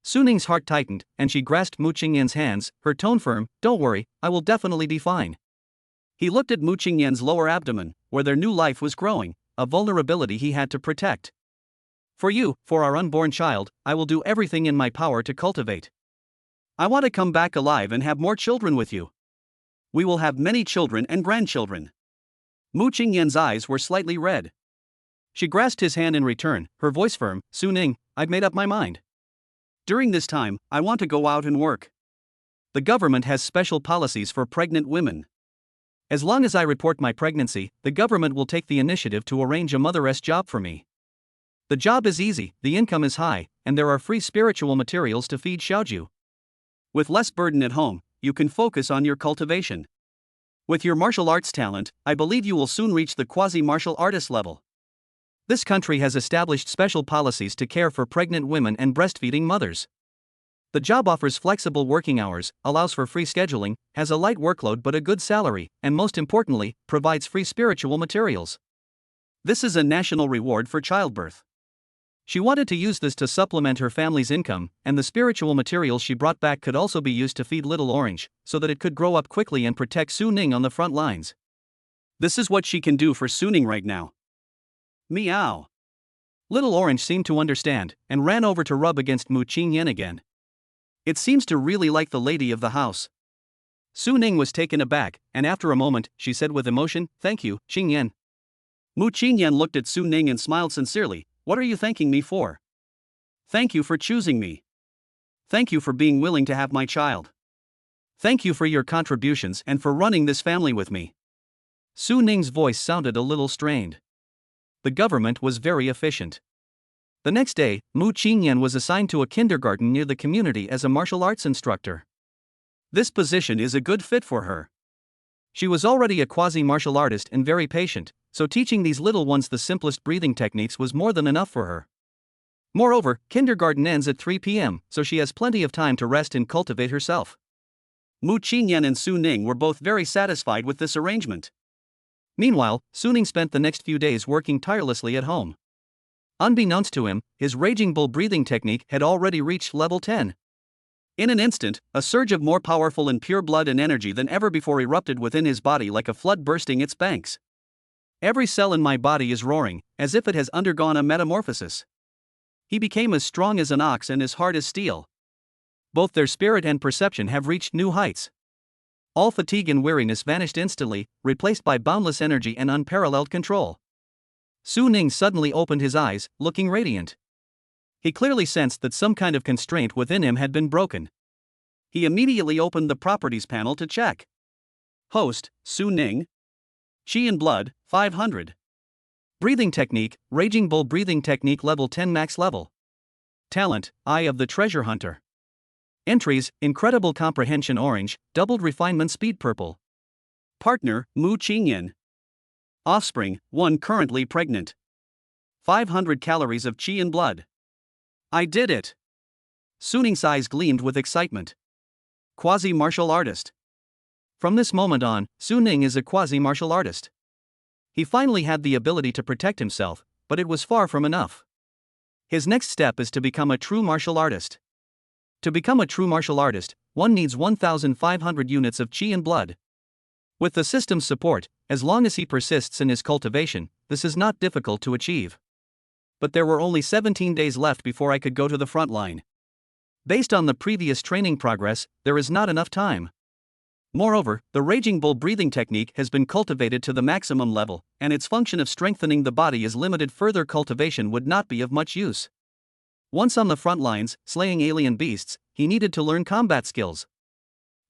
Su Ning's heart tightened, and she grasped Mu Qingyan's hands, her tone firm, "Don't worry, I will definitely be fine." He looked at Mu Qingyan's lower abdomen, where their new life was growing, a vulnerability he had to protect. "For you, for our unborn child, I will do everything in my power to cultivate. I want to come back alive and have more children with you. We will have many children and grandchildren." Mu Qingyan's eyes were slightly red. She grasped his hand in return, her voice firm, "Su Ning, I've made up my mind. During this time, I want to go out and work. The government has special policies for pregnant women. As long as I report my pregnancy, the government will take the initiative to arrange a mother's job for me. The job is easy, the income is high, and there are free spiritual materials to feed Xiaoju. With less burden at home, you can focus on your cultivation. With your martial arts talent, I believe you will soon reach the quasi-martial artist level. This country has established special policies to care for pregnant women and breastfeeding mothers. The job offers flexible working hours, allows for free scheduling, has a light workload but a good salary, and most importantly, provides free spiritual materials. This is a national reward for childbirth. She wanted to use this to supplement her family's income, and the spiritual materials she brought back could also be used to feed little Orange, so that it could grow up quickly and protect Su Ning on the front lines. This is what she can do for Su Ning right now. Meow. Little Orange seemed to understand, and ran over to rub against Mu Qingyan again. It seems to really like the lady of the house. Su Ning was taken aback, and after a moment, she said with emotion, "Thank you, Qingyan." Mu Qingyan looked at Su Ning and smiled sincerely. "What are you thanking me for?" "Thank you for choosing me. Thank you for being willing to have my child. Thank you for your contributions and for running this family with me." Su Ning's voice sounded a little strained. The government was very efficient. The next day, Mu Qingyan was assigned to a kindergarten near the community as a martial arts instructor. This position is a good fit for her. She was already a quasi-martial artist and very patient, so teaching these little ones the simplest breathing techniques was more than enough for her. Moreover, kindergarten ends at 3 p.m., so she has plenty of time to rest and cultivate herself. Mu Qingyan and Su Ning were both very satisfied with this arrangement. Meanwhile, Su Ning spent the next few days working tirelessly at home. Unbeknownst to him, his Raging Bull breathing technique had already reached level 10. In an instant, a surge of more powerful and pure blood and energy than ever before erupted within his body like a flood bursting its banks. Every cell in my body is roaring, as if it has undergone a metamorphosis. He became as strong as an ox and as hard as steel. Both their spirit and perception have reached new heights. All fatigue and weariness vanished instantly, replaced by boundless energy and unparalleled control. Su Ning suddenly opened his eyes, looking radiant. He clearly sensed that some kind of constraint within him had been broken. He immediately opened the properties panel to check. Host, Su Ning. Qi and blood, 500. Breathing technique, Raging Bull breathing technique level 10 max level. Talent, Eye of the Treasure Hunter. Entries, Incredible Comprehension Orange, Doubled Refinement Speed Purple. Partner, Mu Qingyan. Offspring, 1 currently pregnant. 500 calories of Qi and blood. I did it! Su Ning's eyes gleamed with excitement. Quasi-martial artist. From this moment on, Su Ning is a quasi-martial artist. He finally had the ability to protect himself, but it was far from enough. His next step is to become a true martial artist. To become a true martial artist, one needs 1,500 units of Qi and blood. With the system's support, as long as he persists in his cultivation, this is not difficult to achieve. But there were only 17 days left before I could go to the front line. Based on the previous training progress, there is not enough time. Moreover, the Raging Bull breathing technique has been cultivated to the maximum level, and its function of strengthening the body is limited. Further cultivation would not be of much use. Once on the front lines, slaying alien beasts, he needed to learn combat skills.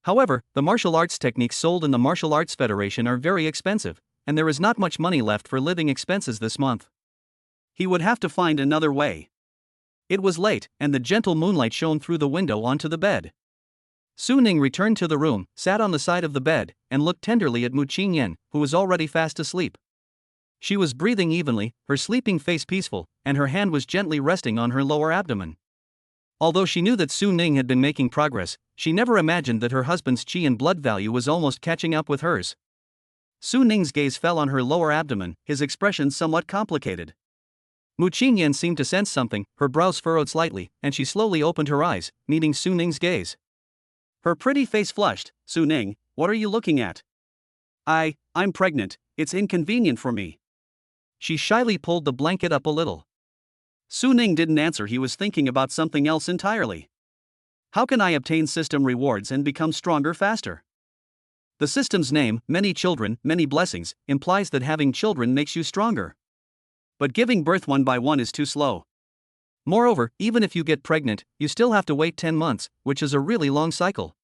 However, the martial arts techniques sold in the Martial Arts Federation are very expensive, and there is not much money left for living expenses this month. He would have to find another way. It was late, and the gentle moonlight shone through the window onto the bed. Su Ning returned to the room, sat on the side of the bed, and looked tenderly at Mu Qingyan, who was already fast asleep. She was breathing evenly, her sleeping face peaceful, and her hand was gently resting on her lower abdomen. Although she knew that Su Ning had been making progress, she never imagined that her husband's Qi and blood value was almost catching up with hers. Su Ning's gaze fell on her lower abdomen, his expression somewhat complicated. Mu Qingyan seemed to sense something, her brows furrowed slightly, and she slowly opened her eyes, meeting Su Ning's gaze. Her pretty face flushed. "Su Ning, what are you looking at?" I'm pregnant, it's inconvenient for me." She shyly pulled the blanket up a little. Su Ning didn't answer. He was thinking about something else entirely. How can I obtain system rewards and become stronger faster? The system's name, Many Children, Many Blessings, implies that having children makes you stronger. But giving birth one by one is too slow. Moreover, even if you get pregnant, you still have to wait 10 months, which is a really long cycle.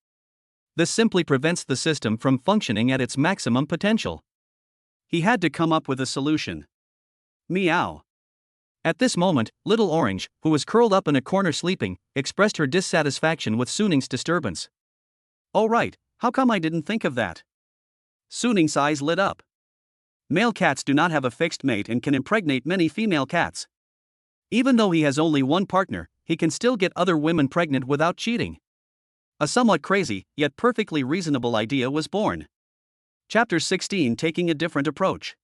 This simply prevents the system from functioning at its maximum potential. He had to come up with a solution. Meow. At this moment, little Orange, who was curled up in a corner sleeping, expressed her dissatisfaction with Su Ning's disturbance. "Oh right, how come I didn't think of that? Suning's eyes lit up. Male cats do not have a fixed mate and can impregnate many female cats. Even though he has only one partner, he can still get other women pregnant without cheating. A somewhat crazy, yet perfectly reasonable idea was born. Chapter 16, Taking a Different Approach.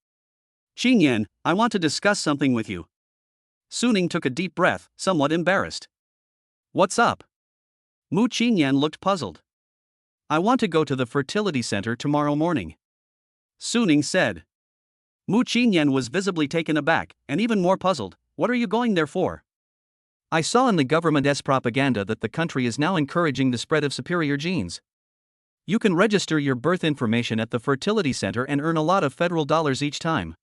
Qingyan, I want to discuss something with you. Suning took a deep breath, somewhat embarrassed. What's up? Mu Qingyan looked puzzled. I want to go to the fertility center tomorrow morning. Suning said. Mu Qingyan was visibly taken aback, and even more puzzled. What are you going there for? I saw in the government's propaganda that the country is now encouraging the spread of superior genes. You can register your birth information at the fertility center and earn a lot of federal dollars each time.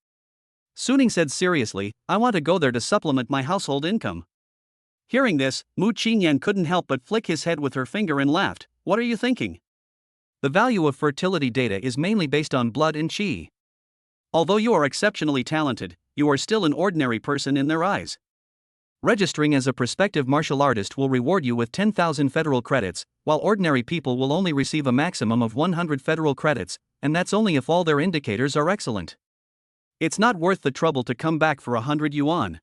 Suning said seriously, I want to go there to supplement my household income. Hearing this, Mu Qingyan couldn't help but flick his head with her finger and laughed. What are you thinking? The value of fertility data is mainly based on blood and qi. Although you are exceptionally talented, you are still an ordinary person in their eyes. Registering as a prospective martial artist will reward you with 10,000 federal credits, while ordinary people will only receive a maximum of 100 federal credits, and that's only if all their indicators are excellent. It's not worth the trouble to come back for 100 yuan.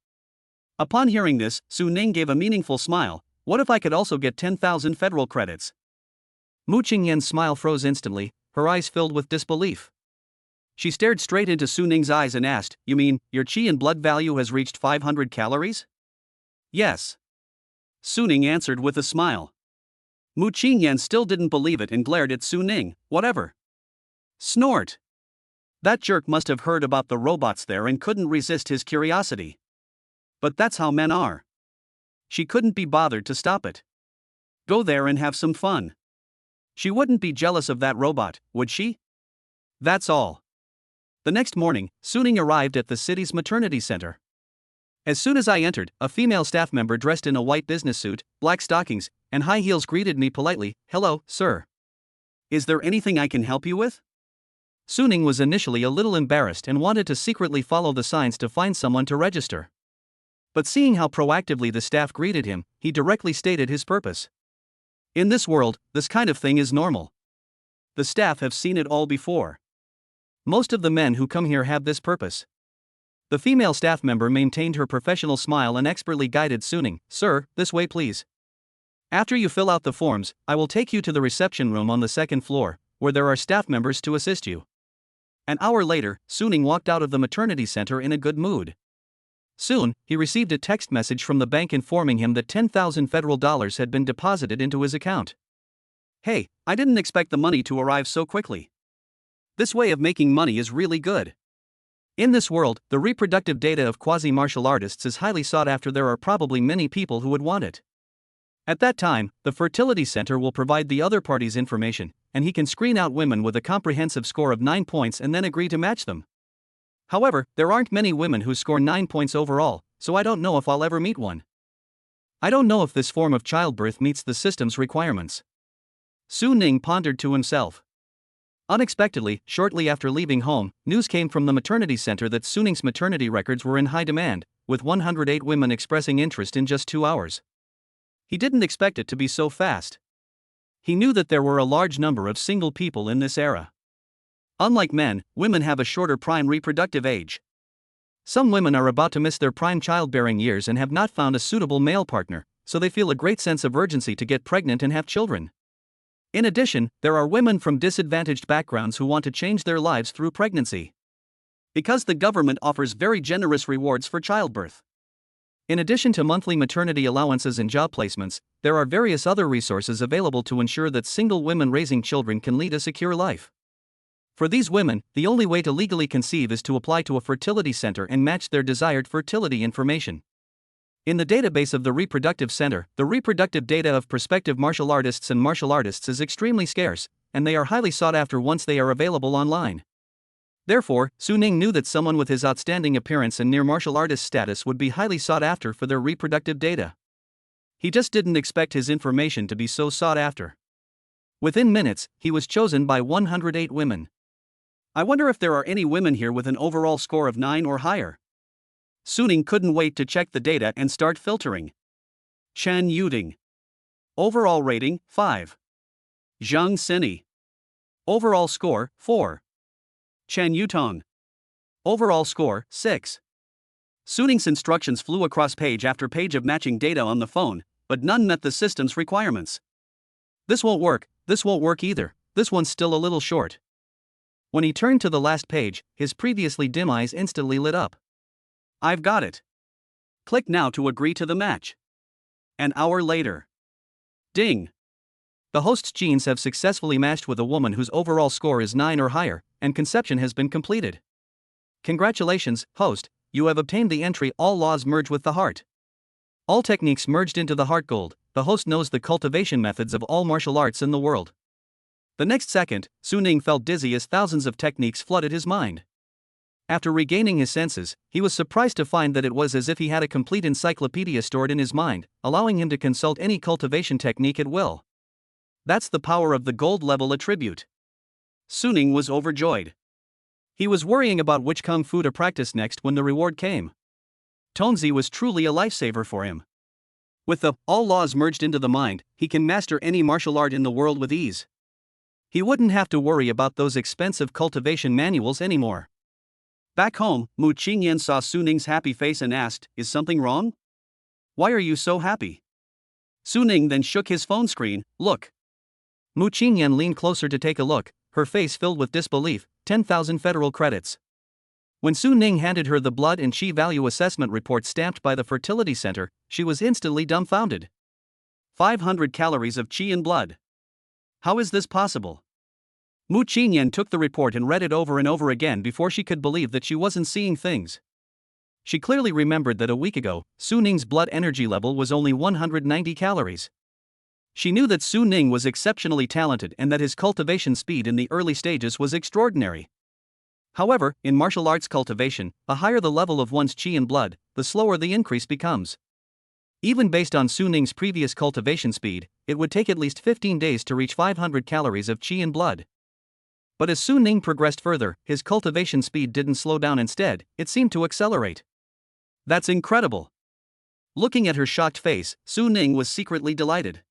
Upon hearing this, Suning gave a meaningful smile. What if I could also get 10,000 federal credits? Mu Qingyan's smile froze instantly, her eyes filled with disbelief. She stared straight into Suning's eyes and asked, You mean, your qi and blood value has reached 500 calories? Yes. Suning answered with a smile. Mu Qingyan still didn't believe it and glared at Suning. Whatever. Snort. That jerk must have heard about the robots there and couldn't resist his curiosity. But that's how men are. She couldn't be bothered to stop it. Go there and have some fun. She wouldn't be jealous of that robot, would she? That's all. The next morning, Suning arrived at the city's maternity center. As soon as I entered, a female staff member dressed in a white business suit, black stockings, and high heels greeted me politely. Hello, sir. Is there anything I can help you with? Suning was initially a little embarrassed and wanted to secretly follow the signs to find someone to register. But seeing how proactively the staff greeted him, he directly stated his purpose. In this world, this kind of thing is normal. The staff have seen it all before. Most of the men who come here have this purpose. The female staff member maintained her professional smile and expertly guided Suning. Sir, this way please. After you fill out the forms, I will take you to the reception room on the second floor, where there are staff members to assist you. An hour later, Suning walked out of the maternity center in a good mood. Soon, he received a text message from the bank informing him that 10,000 federal dollars had been deposited into his account. Hey, I didn't expect the money to arrive so quickly. This way of making money is really good. In this world, the reproductive data of quasi-martial artists is highly sought after. There are probably many people who would want it. At that time, the fertility center will provide the other party's information, and he can screen out women with a comprehensive score of 9 points and then agree to match them. However, there aren't many women who score 9 points overall, so I don't know if I'll ever meet one. I don't know if this form of childbirth meets the system's requirements. Suning pondered to himself. Unexpectedly, shortly after leaving home, news came from the maternity center that Suning's maternity records were in high demand, with 108 women expressing interest in just 2 hours. He didn't expect it to be so fast. He knew that there were a large number of single people in this era. Unlike men, women have a shorter prime reproductive age. Some women are about to miss their prime childbearing years and have not found a suitable male partner, so they feel a great sense of urgency to get pregnant and have children. In addition, there are women from disadvantaged backgrounds who want to change their lives through pregnancy. Because the government offers very generous rewards for childbirth. In addition to monthly maternity allowances and job placements, there are various other resources available to ensure that single women raising children can lead a secure life. For these women, the only way to legally conceive is to apply to a fertility center and match their desired fertility information. In the database of the reproductive center, the reproductive data of prospective martial artists and martial artists is extremely scarce, and they are highly sought after once they are available online. Therefore, Suning knew that someone with his outstanding appearance and near martial artist status would be highly sought after for their reproductive data. He just didn't expect his information to be so sought after. Within minutes, he was chosen by 108 women. I wonder if there are any women here with an overall score of 9 or higher. Suning couldn't wait to check the data and start filtering. Chen Yuding. Overall rating, 5. Zhang Sini. Overall score, 4. Chan Yutong. Overall score, 6. Suning's instructions flew across page after page of matching data on the phone, but none met the system's requirements. This won't work either, this one's still a little short. When he turned to the last page, his previously dim eyes instantly lit up. I've got it. Click now to agree to the match. An hour later. Ding. The host's genes have successfully matched with a woman whose overall score is 9 or higher, and conception has been completed. Congratulations, host, you have obtained the entry All Laws Merge with the Heart. All techniques merged into the Heart Gold. The host knows the cultivation methods of all martial arts in the world. The next second, Suning felt dizzy as thousands of techniques flooded his mind. After regaining his senses, he was surprised to find that it was as if he had a complete encyclopedia stored in his mind, allowing him to consult any cultivation technique at will. That's the power of the gold level attribute. Suning was overjoyed. He was worrying about which kung fu to practice next when the reward came. Tonzi was truly a lifesaver for him. With the all laws merged into the mind, he can master any martial art in the world with ease. He wouldn't have to worry about those expensive cultivation manuals anymore. Back home, Mu Qingyan saw Suning's happy face and asked, "Is something wrong? Why are you so happy?" Suning then shook his phone screen. "Look." Mu Qingyan leaned closer to take a look, her face filled with disbelief. 10,000 federal credits. When Suning handed her the blood and chi value assessment report stamped by the fertility center, she was instantly dumbfounded. 500 calories of chi in blood. How is this possible? Mu Qingyan took the report and read it over and over again before she could believe that she wasn't seeing things. She clearly remembered that a week ago, Suning's blood energy level was only 190 calories. She knew that Suning was exceptionally talented and that his cultivation speed in the early stages was extraordinary. However, in martial arts cultivation, the higher the level of one's chi and blood, the slower the increase becomes. Even based on Suning's previous cultivation speed, it would take at least 15 days to reach 500 calories of chi and blood. But as Suning progressed further, his cultivation speed didn't slow down, instead, it seemed to accelerate. That's incredible. Looking at her shocked face, Suning was secretly delighted.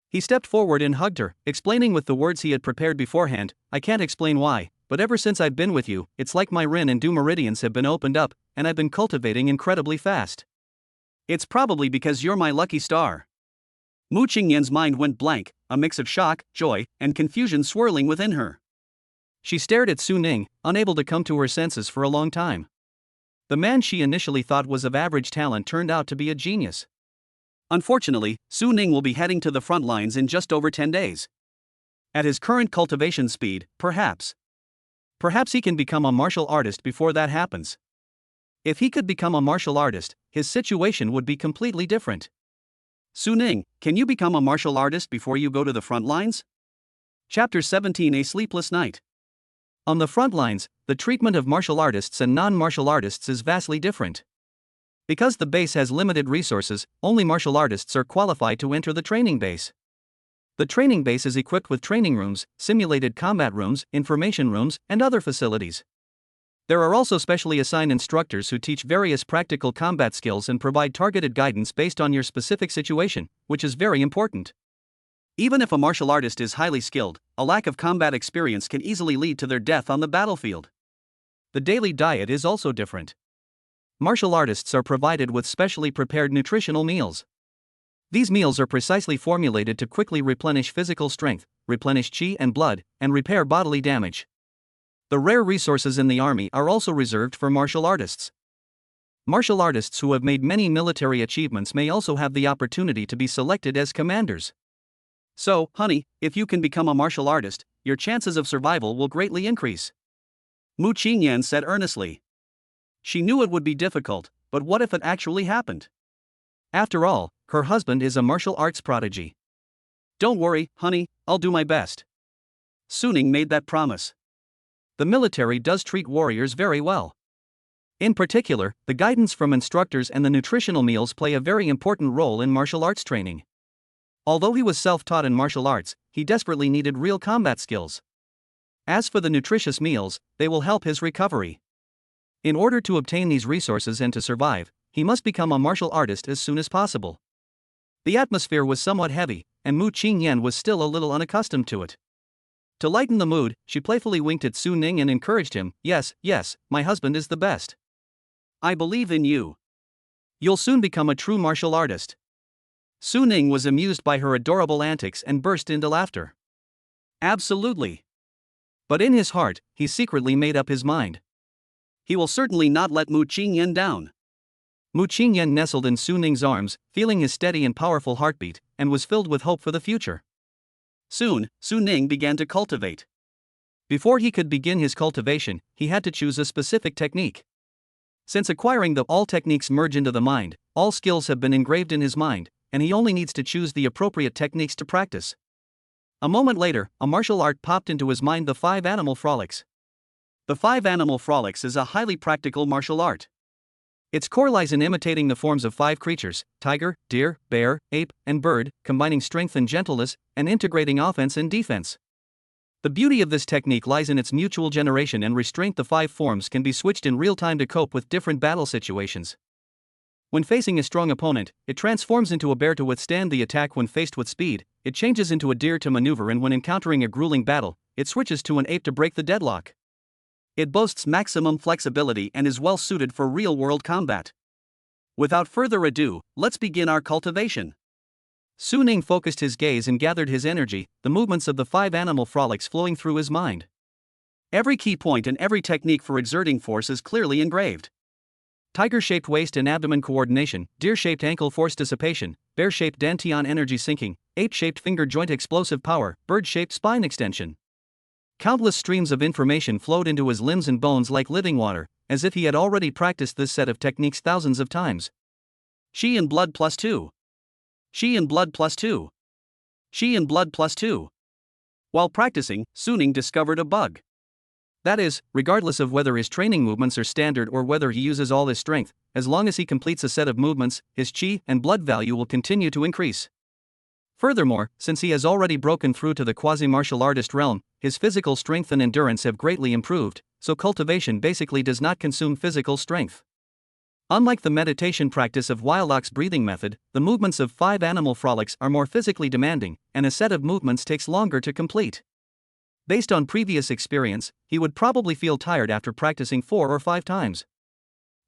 He stepped forward and hugged her, explaining with the words he had prepared beforehand, "I can't explain why, but ever since I've been with you, it's like my Rin and Du meridians have been opened up, and I've been cultivating incredibly fast. It's probably because you're my lucky star." Mu Qingyan's mind went blank, a mix of shock, joy, and confusion swirling within her. She stared at Suning, unable to come to her senses for a long time. The man she initially thought was of average talent turned out to be a genius. Unfortunately, Suning will be heading to the front lines in just over 10 days. At his current cultivation speed, perhaps he can become a martial artist before that happens. If he could become a martial artist, his situation would be completely different. Suning, can you become a martial artist before you go to the front lines? Chapter 17: A Sleepless Night. On the front lines, the treatment of martial artists and non-martial artists is vastly different. Because the base has limited resources, only martial artists are qualified to enter the training base. The training base is equipped with training rooms, simulated combat rooms, information rooms, and other facilities. There are also specially assigned instructors who teach various practical combat skills and provide targeted guidance based on your specific situation, which is very important. Even if a martial artist is highly skilled, a lack of combat experience can easily lead to their death on the battlefield. The daily diet is also different. Martial artists are provided with specially prepared nutritional meals. These meals are precisely formulated to quickly replenish physical strength, replenish chi and blood, and repair bodily damage. The rare resources in the army are also reserved for martial artists. Martial artists who have made many military achievements may also have the opportunity to be selected as commanders. So, honey, if you can become a martial artist, your chances of survival will greatly increase. Mu Qingyan said earnestly. She knew it would be difficult, but what if it actually happened? After all, her husband is a martial arts prodigy. Don't worry, honey, I'll do my best. Suning made that promise. The military does treat warriors very well. In particular, the guidance from instructors and the nutritional meals play a very important role in martial arts training. Although he was self-taught in martial arts, he desperately needed real combat skills. As for the nutritious meals, they will help his recovery. In order to obtain these resources and to survive, he must become a martial artist as soon as possible. The atmosphere was somewhat heavy, and Mu Qingyan was still a little unaccustomed to it. To lighten the mood, she playfully winked at Su Ning and encouraged him, "Yes, yes, my husband is the best. I believe in you. You'll soon become a true martial artist." Su Ning was amused by her adorable antics and burst into laughter. Absolutely. But in his heart, he secretly made up his mind. He will certainly not let Mu Qingyan down. Mu Qingyan nestled in Su Ning's arms, feeling his steady and powerful heartbeat, and was filled with hope for the future. Soon, Su Ning began to cultivate. Before he could begin his cultivation, he had to choose a specific technique. Since acquiring all techniques merge into the mind, all skills have been engraved in his mind, and he only needs to choose the appropriate techniques to practice. A moment later, a martial art popped into his mind: the 5 Animal Frolics. The 5 Animal Frolics is a highly practical martial art. Its core lies in imitating the forms of 5 creatures: tiger, deer, bear, ape, and bird, combining strength and gentleness, and integrating offense and defense. The beauty of this technique lies in its mutual generation and restraint. The 5 forms can be switched in real time to cope with different battle situations. When facing a strong opponent, it transforms into a bear to withstand the attack. When faced with speed, it changes into a deer to maneuver, and when encountering a grueling battle, it switches to an ape to break the deadlock. It boasts maximum flexibility and is well suited for real-world combat. Without further ado, let's begin our cultivation. Su Ning focused his gaze and gathered his energy, the movements of the 5 Animal Frolics flowing through his mind. Every key point and every technique for exerting force is clearly engraved. Tiger-shaped waist and abdomen coordination, deer-shaped ankle force dissipation, bear-shaped dantian energy sinking, ape-shaped finger joint explosive power, bird-shaped spine extension. Countless streams of information flowed into his limbs and bones like living water, as if he had already practiced this set of techniques thousands of times. Qi and blood +2. Qi and blood +2. Qi and blood +2. While practicing, Su Ning discovered a bug. That is, regardless of whether his training movements are standard or whether he uses all his strength, as long as he completes a set of movements, his qi and blood value will continue to increase. Furthermore, since he has already broken through to the quasi-martial artist realm, his physical strength and endurance have greatly improved, so cultivation basically does not consume physical strength. Unlike the meditation practice of Wildlock's breathing method, the movements of 5 Animal Frolics are more physically demanding, and a set of movements takes longer to complete. Based on previous experience, he would probably feel tired after practicing 4 or 5 times.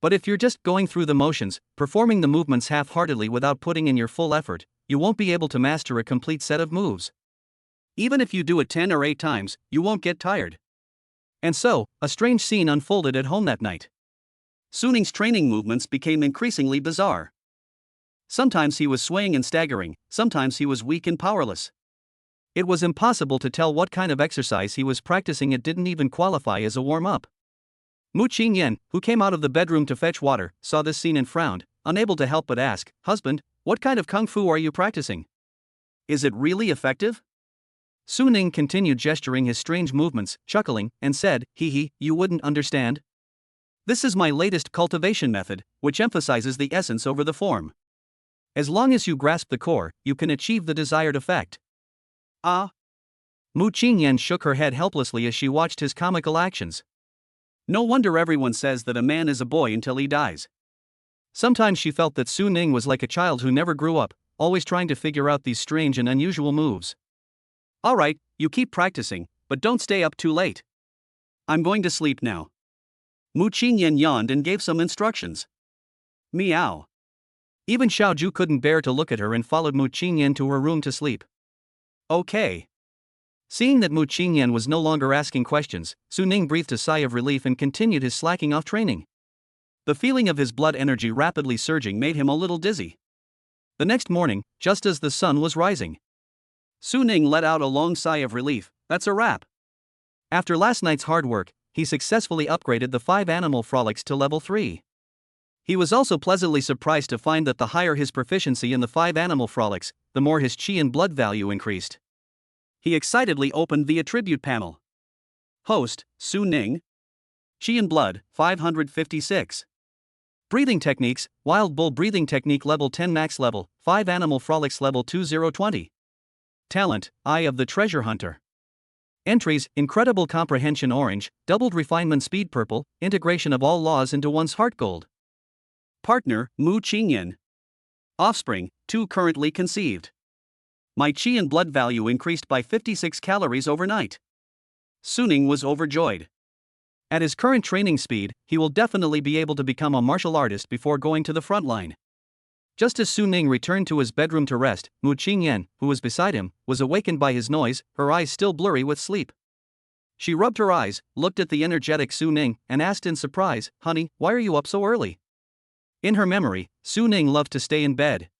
But if you're just going through the motions, performing the movements half-heartedly without putting in your full effort, you won't be able to master a complete set of moves. Even if you do it 10 or 8 times, you won't get tired. And so, a strange scene unfolded at home that night. Su Ning's training movements became increasingly bizarre. Sometimes he was swaying and staggering, sometimes he was weak and powerless. It was impossible to tell what kind of exercise he was practicing. It didn't even qualify as a warm-up. Mu Qingyan, who came out of the bedroom to fetch water, saw this scene and frowned, unable to help but ask, "Husband, what kind of kung fu are you practicing? Is it really effective?" Su Ning continued gesturing his strange movements, chuckling, and said, "Hee, you wouldn't understand. This is my latest cultivation method, which emphasizes the essence over the form. As long as you grasp the core, you can achieve the desired effect." Ah. Mu Qingyan shook her head helplessly as she watched his comical actions. No wonder everyone says that a man is a boy until he dies. Sometimes she felt that Su Ning was like a child who never grew up, always trying to figure out these strange and unusual moves. "Alright, you keep practicing, but don't stay up too late. I'm going to sleep now." Mu Qingyan yawned and gave some instructions. Meow. Even Xiaoju couldn't bear to look at her and followed Mu Qingyan to her room to sleep. Okay. Seeing that Mu Qingyan was no longer asking questions, Su Ning breathed a sigh of relief and continued his slacking off training. The feeling of his blood energy rapidly surging made him a little dizzy. The next morning, just as the sun was rising, Su Ning let out a long sigh of relief. That's a wrap. After last night's hard work, he successfully upgraded the 5 Animal Frolics to level 3. He was also pleasantly surprised to find that the higher his proficiency in the 5 Animal Frolics, the more his qi and blood value increased. He excitedly opened the attribute panel. Host, Su Ning. Qi and blood, 556. Breathing techniques, Wild Bull breathing technique level 10 max level, 5 Animal Frolics level 2020. Talent, Eye of the Treasure Hunter. Entries, Incredible Comprehension orange, Doubled Refinement speed purple, Integration of all laws into one's heart gold. Partner, Mu Qingyan. Offspring, 2 currently conceived. My qi and blood value increased by 56 calories overnight. Suning was overjoyed. At his current training speed, he will definitely be able to become a martial artist before going to the front line. Just as Suning returned to his bedroom to rest, Mu Qingyan, who was beside him, was awakened by his noise, her eyes still blurry with sleep. She rubbed her eyes, looked at the energetic Suning, and asked in surprise, "Honey, why are you up so early?" In her memory, Suning loved to stay in bed.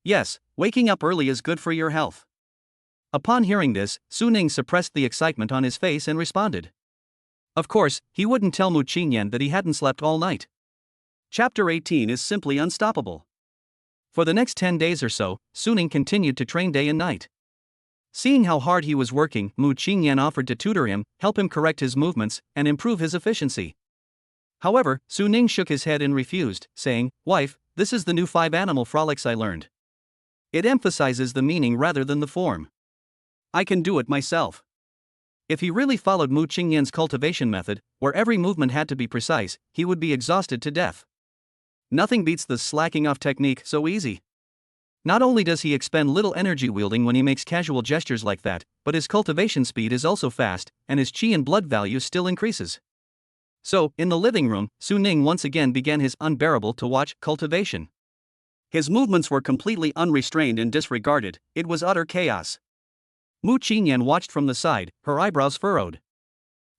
Yes, waking up early is good for your health. Upon hearing this, Suning suppressed the excitement on his face and responded. Of course, he wouldn't tell Mu Qingyan that he hadn't slept all night. Chapter 18 is simply unstoppable. For the next 10 days or so, Suning continued to train day and night. Seeing how hard he was working, Mu Qingyan offered to tutor him, help him correct his movements, and improve his efficiency. However, Suning shook his head and refused, saying, "Wife, this is the new 5 animal frolics I learned. It emphasizes the meaning rather than the form. I can do it myself." If he really followed Mu Qingyan's cultivation method, where every movement had to be precise, he would be exhausted to death. Nothing beats the slacking off technique so easy. Not only does he expend little energy wielding when he makes casual gestures like that, but his cultivation speed is also fast, and his chi and blood value still increases. So, in the living room, Suning once again began his unbearable to watch cultivation. His movements were completely unrestrained and disregarded, it was utter chaos. Mu Qingyan watched from the side, her eyebrows furrowed.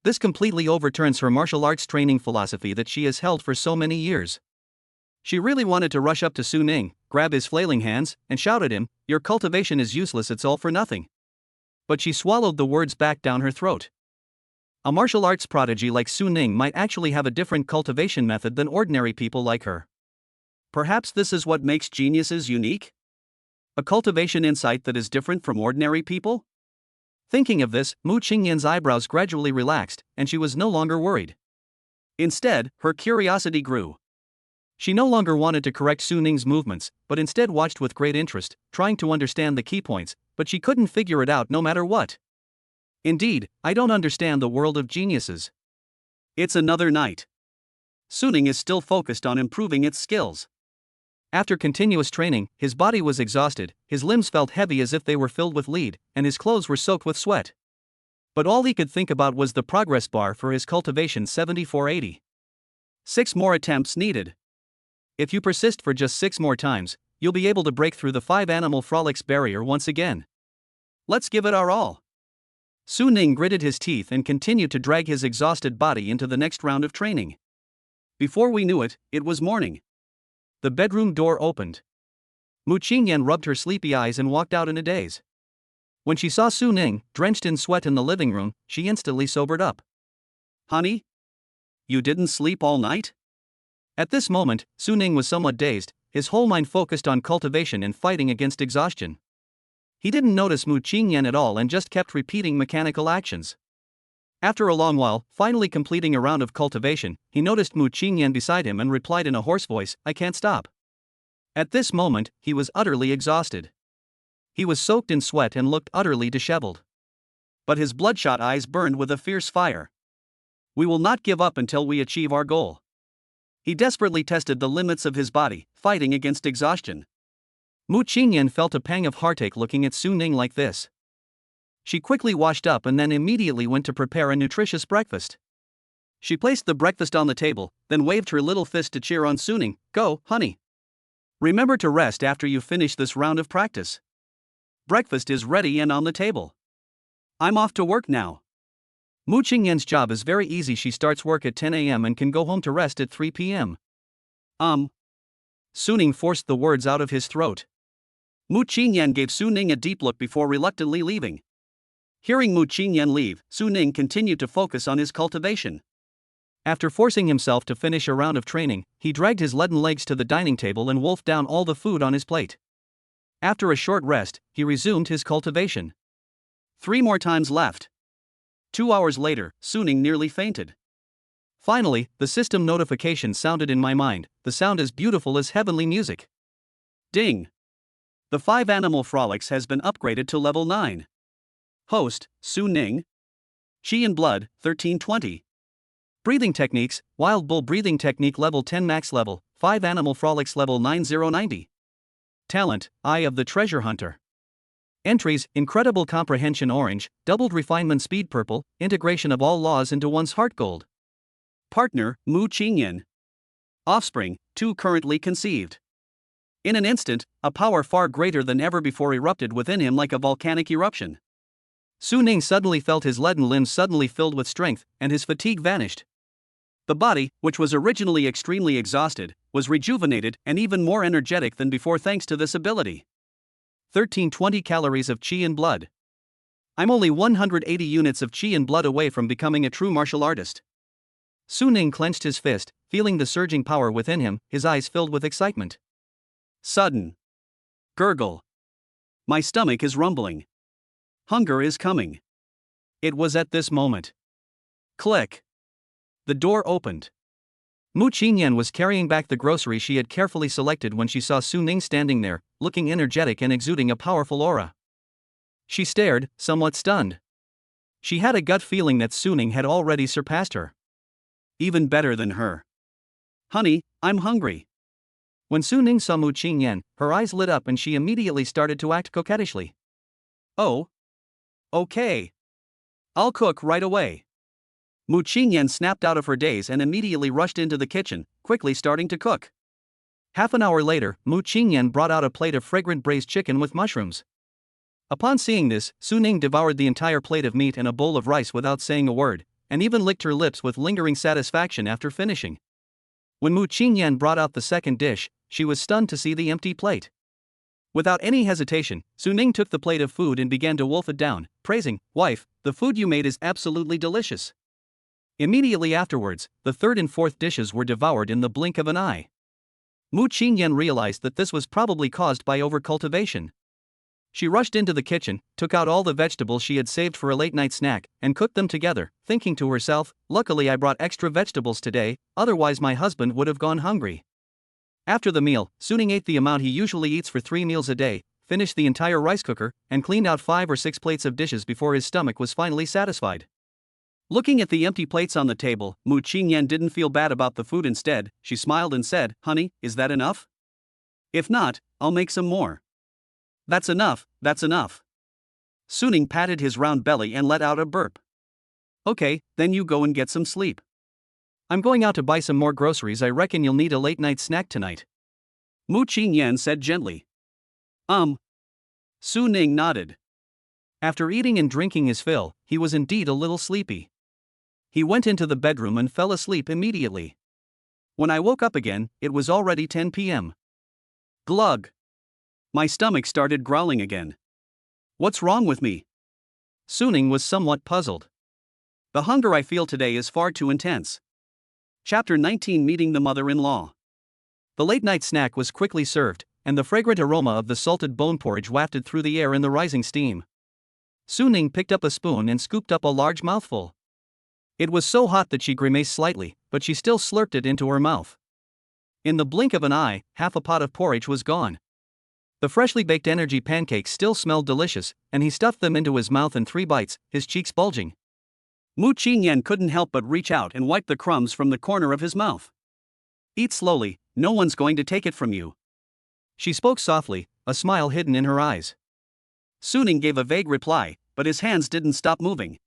This completely overturns her martial arts training philosophy that she has held for so many years. She really wanted to rush up to Suning, grab his flailing hands, and shout at him, "Your cultivation is useless, it's all for nothing." But she swallowed the words back down her throat. A martial arts prodigy like Suning might actually have a different cultivation method than ordinary people like her. Perhaps this is what makes geniuses unique? A cultivation insight that is different from ordinary people? Thinking of this, Mu Qingyan's eyebrows gradually relaxed, and she was no longer worried. Instead, her curiosity grew. She no longer wanted to correct Suning's movements, but instead watched with great interest, trying to understand the key points, but she couldn't figure it out no matter what. Indeed, I don't understand the world of geniuses. It's another night. Suning is still focused on improving its skills. After continuous training, his body was exhausted, his limbs felt heavy as if they were filled with lead, and his clothes were soaked with sweat. But all he could think about was the progress bar for his cultivation 7480. 6 more attempts needed. If you persist for just 6 more times, you'll be able to break through the 5 animal frolics barrier once again. Let's give it our all. Suning gritted his teeth and continued to drag his exhausted body into the next round of training. Before we knew it, it was morning. The bedroom door opened. Mu Qingyan rubbed her sleepy eyes and walked out in a daze. When she saw Suning, drenched in sweat in the living room, she instantly sobered up. "Honey? You didn't sleep all night?" At this moment, Suning was somewhat dazed, his whole mind focused on cultivation and fighting against exhaustion. He didn't notice Mu Qingyan at all and just kept repeating mechanical actions. After a long while, finally completing a round of cultivation, he noticed Mu Qingyan beside him and replied in a hoarse voice, "I can't stop." At this moment, he was utterly exhausted. He was soaked in sweat and looked utterly disheveled. But his bloodshot eyes burned with a fierce fire. "We will not give up until we achieve our goal." He desperately tested the limits of his body, fighting against exhaustion. Mu Qingyan felt a pang of heartache looking at Suning like this. She quickly washed up and then immediately went to prepare a nutritious breakfast. She placed the breakfast on the table, then waved her little fist to cheer on Suning, "Go, honey. Remember to rest after you finish this round of practice. Breakfast is ready and on the table. I'm off to work now." Mu Qingyan's job is very easy. She starts work at 10 a.m. and can go home to rest at 3 p.m. Suning forced the words out of his throat. Mu Qingyan gave Suning a deep look before reluctantly leaving. Hearing Mu Qingyan leave, Suning continued to focus on his cultivation. After forcing himself to finish a round of training, he dragged his leaden legs to the dining table and wolfed down all the food on his plate. After a short rest, he resumed his cultivation. 3 more times left. 2 hours later, Suning nearly fainted. Finally, the system notification sounded in my mind, the sound as beautiful as heavenly music. Ding! The 5 Animal Frolics has been upgraded to level 9. Host, Suning. Chi and Blood, 1320. Breathing Techniques, Wild Bull Breathing Technique level 10 max level, 5 Animal Frolics level 9090. Talent, Eye of the Treasure Hunter. Entries: incredible comprehension orange, doubled refinement speed purple, integration of all laws into one's heart gold. Partner: Mu Qingyan. Offspring: 2 currently conceived. In an instant, a power far greater than ever before erupted within him like a volcanic eruption. Su Ning suddenly felt his leaden limbs suddenly filled with strength, and his fatigue vanished. The body, which was originally extremely exhausted, was rejuvenated and even more energetic than before thanks to this ability. 1320 calories of qi in blood. I'm only 180 units of qi in blood away from becoming a true martial artist. Su Ning clenched his fist, feeling the surging power within him, his eyes filled with excitement. Sudden gurgle. My stomach is rumbling. Hunger is coming. It was at this moment. Click. The door opened. Mu Qingyan was carrying back the groceries she had carefully selected when she saw Su Ning standing there, looking energetic and exuding a powerful aura. She stared, somewhat stunned. She had a gut feeling that Su Ning had already surpassed her. Even better than her. Honey, I'm hungry. When Su Ning saw Mu Qingyan, her eyes lit up and she immediately started to act coquettishly. Oh. Okay. I'll cook right away. Mu Qingyan snapped out of her daze and immediately rushed into the kitchen, quickly starting to cook. Half an hour later, Mu Qingyan brought out a plate of fragrant braised chicken with mushrooms. Upon seeing this, Su Ning devoured the entire plate of meat and a bowl of rice without saying a word, and even licked her lips with lingering satisfaction after finishing. When Mu Qingyan brought out the second dish, she was stunned to see the empty plate. Without any hesitation, Su Ning took the plate of food and began to wolf it down, praising, "Wife, the food you made is absolutely delicious." Immediately afterwards, the third and fourth dishes were devoured in the blink of an eye. Mu Qingyan realized that this was probably caused by overcultivation. She rushed into the kitchen, took out all the vegetables she had saved for a late-night snack, and cooked them together, thinking to herself, "Luckily I brought extra vegetables today, otherwise my husband would have gone hungry." After the meal, Su Ning ate the amount he usually eats for 3 meals a day, finished the entire rice cooker, and cleaned out 5 or 6 plates of dishes before his stomach was finally satisfied. Looking at the empty plates on the table, Mu Qingyan didn't feel bad about the food. Instead, she smiled and said, "Honey, is that enough? If not, I'll make some more." "That's enough, that's enough." Su Ning patted his round belly and let out a burp. "Okay, then you go and get some sleep. I'm going out to buy some more groceries. I reckon you'll need a late-night snack tonight," Mu Qingyan said gently. Su Ning nodded. After eating and drinking his fill, he was indeed a little sleepy. He went into the bedroom and fell asleep immediately. When I woke up again, it was already 10 p.m. Glug. My stomach started growling again. What's wrong with me? Su Ning was somewhat puzzled. The hunger I feel today is far too intense. Chapter 19: Meeting the Mother-in-Law. The late-night snack was quickly served, and the fragrant aroma of the salted bone porridge wafted through the air in the rising steam. Su Ning picked up a spoon and scooped up a large mouthful. It was so hot that she grimaced slightly, but she still slurped it into her mouth. In the blink of an eye, half a pot of porridge was gone. The freshly baked energy pancakes still smelled delicious, and he stuffed them into his mouth in 3 bites, his cheeks bulging. Mu Qingyan couldn't help but reach out and wipe the crumbs from the corner of his mouth. "Eat slowly, no one's going to take it from you." She spoke softly, a smile hidden in her eyes. Su Ning gave a vague reply, but his hands didn't stop moving.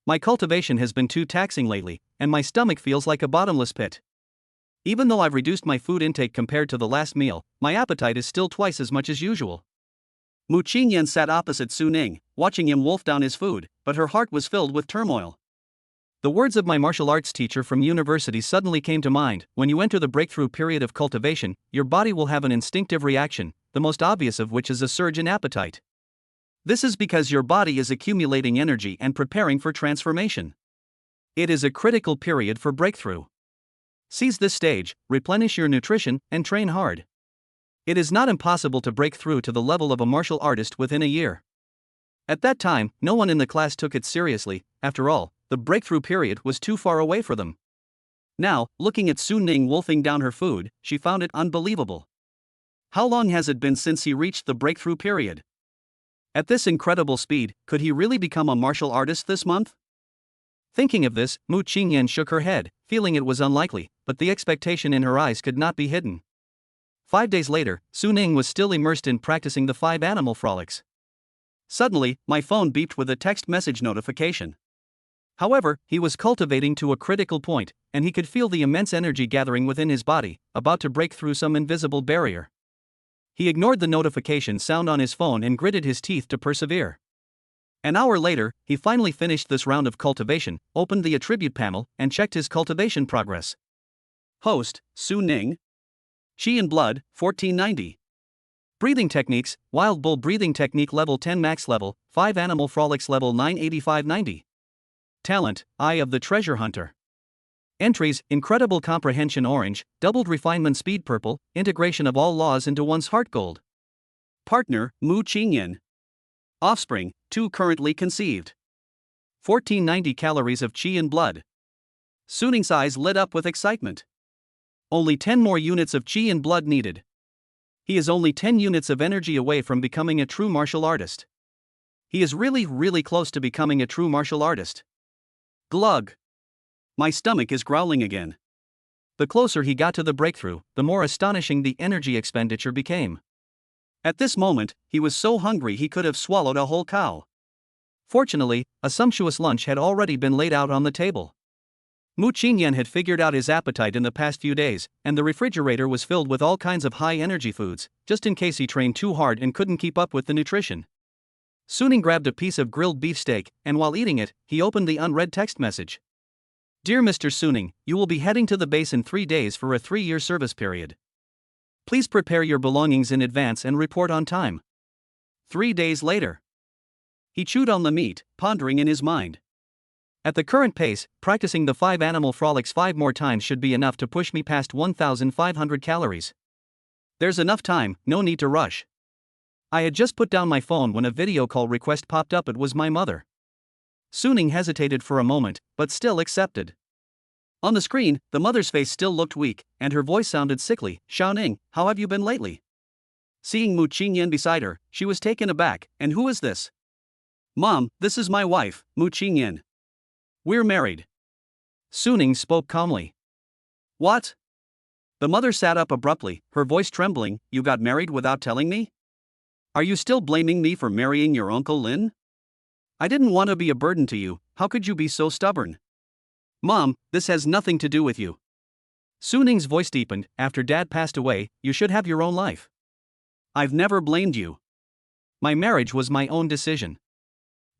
"My cultivation has been too taxing lately, and my stomach feels like a bottomless pit. Even though I've reduced my food intake compared to the last meal, my appetite is still twice as much as usual." Mu Qingyan sat opposite Su Ning, watching him wolf down his food, but her heart was filled with turmoil. The words of my martial arts teacher from university suddenly came to mind. When you enter the breakthrough period of cultivation, your body will have an instinctive reaction, the most obvious of which is a surge in appetite. This is because your body is accumulating energy and preparing for transformation. It is a critical period for breakthrough. Seize this stage, replenish your nutrition, and train hard. It is not impossible to break through to the level of a martial artist within a year. At that time, no one in the class took it seriously. After all, the breakthrough period was too far away for them. Now, looking at Su Ning wolfing down her food, she found it unbelievable. How long has it been since he reached the breakthrough period? At this incredible speed, could he really become a martial artist this month? Thinking of this, Mu Qingyan shook her head, feeling it was unlikely, but the expectation in her eyes could not be hidden. 5 days later, Su Ning was still immersed in practicing the 5 animal frolics. Suddenly, my phone beeped with a text message notification. However, he was cultivating to a critical point, and he could feel the immense energy gathering within his body, about to break through some invisible barrier. He ignored the notification sound on his phone and gritted his teeth to persevere. An hour later, he finally finished this round of cultivation, opened the attribute panel, and checked his cultivation progress. Host, Su Ning. Qi and Blood, 1490. Breathing techniques, Wild Bull breathing technique level 10 max level, 5 Animal Frolics level 98590. Talent, Eye of the Treasure Hunter. Entries, Incredible Comprehension Orange, Doubled Refinement Speed Purple, Integration of all laws into one's heart gold. Partner, Mu Qingyan. Offspring, 2 currently conceived. 1490 calories of Qi and Blood. Su Ning's eyes lit up with excitement. Only 10 more units of Qi and Blood needed. He is only 10 units of energy away from becoming a true martial artist. He is really close to becoming a true martial artist. Glug. My stomach is growling again. The closer he got to the breakthrough, the more astonishing the energy expenditure became. At this moment, he was so hungry he could have swallowed a whole cow. Fortunately, a sumptuous lunch had already been laid out on the table. Mu Qingyan had figured out his appetite in the past few days, and the refrigerator was filled with all kinds of high-energy foods, just in case he trained too hard and couldn't keep up with the nutrition. Su Ning grabbed a piece of grilled beef steak, and while eating it, he opened the unread text message. Dear Mr. Su Ning, you will be heading to the base in 3 days for a 3-year service period. Please prepare your belongings in advance and report on time. 3 days later. He chewed on the meat, pondering in his mind. At the current pace, practicing the 5 Animal Frolics 5 more times should be enough to push me past 1,500 calories. There's enough time, no need to rush. I had just put down my phone when a video call request popped up. It was my mother. Su Ning hesitated for a moment, but still accepted. On the screen, the mother's face still looked weak, and her voice sounded sickly. Xiao Ning, how have you been lately? Seeing Mu Qingyan beside her, she was taken aback. And who is this? Mom, this is my wife, Mu Qingyan. We're married. Su Ning spoke calmly. What? The mother sat up abruptly, her voice trembling. You got married without telling me? Are you still blaming me for marrying your Uncle Lin? I didn't want to be a burden to you, how could you be so stubborn? Mom, this has nothing to do with you. Su Ning's voice deepened. After Dad passed away, you should have your own life. I've never blamed you. My marriage was my own decision.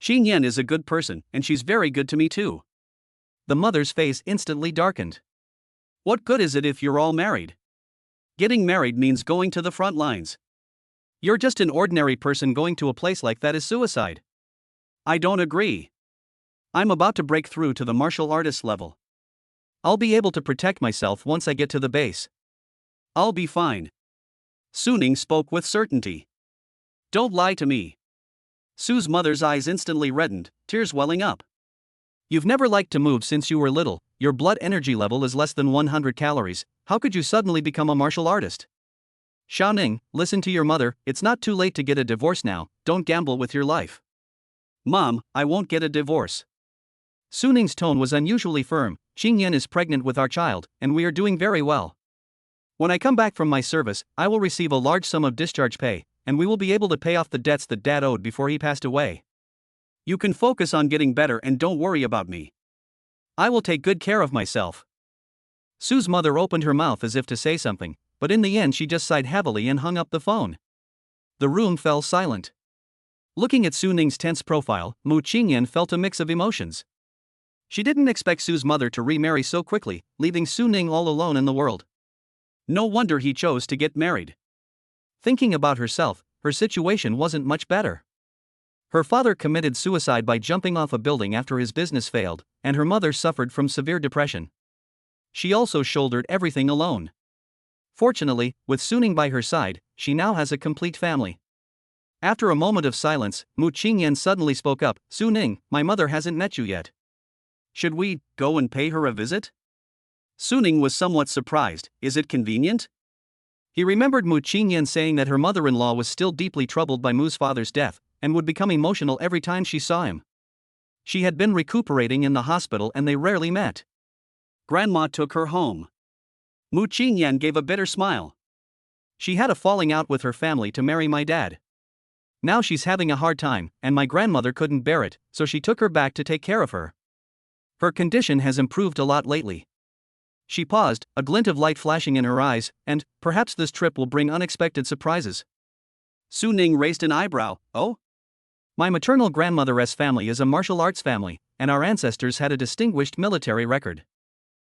Qingyan is a good person, and she's very good to me too. The mother's face instantly darkened. What good is it if you're all married? Getting married means going to the front lines. You're just an ordinary person. Going to a place like that is suicide. I don't agree. I'm about to break through to the martial artist level. I'll be able to protect myself once I get to the base. I'll be fine. Su Ning spoke with certainty. Don't lie to me. Su's mother's eyes instantly reddened, tears welling up. You've never liked to move since you were little, your blood energy level is less than 100 calories, how could you suddenly become a martial artist? Xiao Ning, listen to your mother, it's not too late to get a divorce now, don't gamble with your life. Mom, I won't get a divorce. Su Ning's tone was unusually firm. Qingyan is pregnant with our child, and we are doing very well. When I come back from my service, I will receive a large sum of discharge pay, and we will be able to pay off the debts that Dad owed before he passed away. You can focus on getting better and don't worry about me. I will take good care of myself. Su's mother opened her mouth as if to say something, but in the end she just sighed heavily and hung up the phone. The room fell silent. Looking at Su Ning's tense profile, Mu Qingyan felt a mix of emotions. She didn't expect Su's mother to remarry so quickly, leaving Su Ning all alone in the world. No wonder he chose to get married. Thinking about herself, her situation wasn't much better. Her father committed suicide by jumping off a building after his business failed, and her mother suffered from severe depression. She also shouldered everything alone. Fortunately, with Su Ning by her side, she now has a complete family. After a moment of silence, Mu Qingyan suddenly spoke up. Su Ning, my mother hasn't met you yet. Should we go and pay her a visit? Su Ning was somewhat surprised. Is it convenient? He remembered Mu Qingyan saying that her mother-in-law was still deeply troubled by Mu's father's death, and would become emotional every time she saw him. She had been recuperating in the hospital and they rarely met. Grandma took her home. Mu Qingyan gave a bitter smile. She had a falling out with her family to marry my dad. Now she's having a hard time, and my grandmother couldn't bear it, so she took her back to take care of her. Her condition has improved a lot lately. She paused, a glint of light flashing in her eyes, and perhaps this trip will bring unexpected surprises. Su Ning raised an eyebrow. Oh? My maternal grandmother's family is a martial arts family, and our ancestors had a distinguished military record.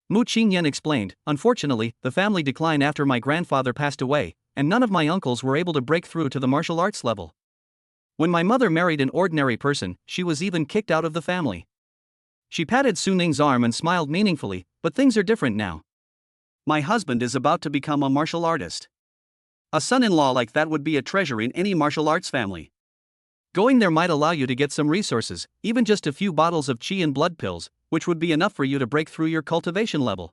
Mu Qingyan explained. Unfortunately, the family declined after my grandfather passed away, and none of my uncles were able to break through to the martial arts level. When my mother married an ordinary person, she was even kicked out of the family. She patted Su Ning's arm and smiled meaningfully, but things are different now. My husband is about to become a martial artist. A son-in-law like that would be a treasure in any martial arts family. Going there might allow you to get some resources, even just a few bottles of qi and blood pills, which would be enough for you to break through your cultivation level.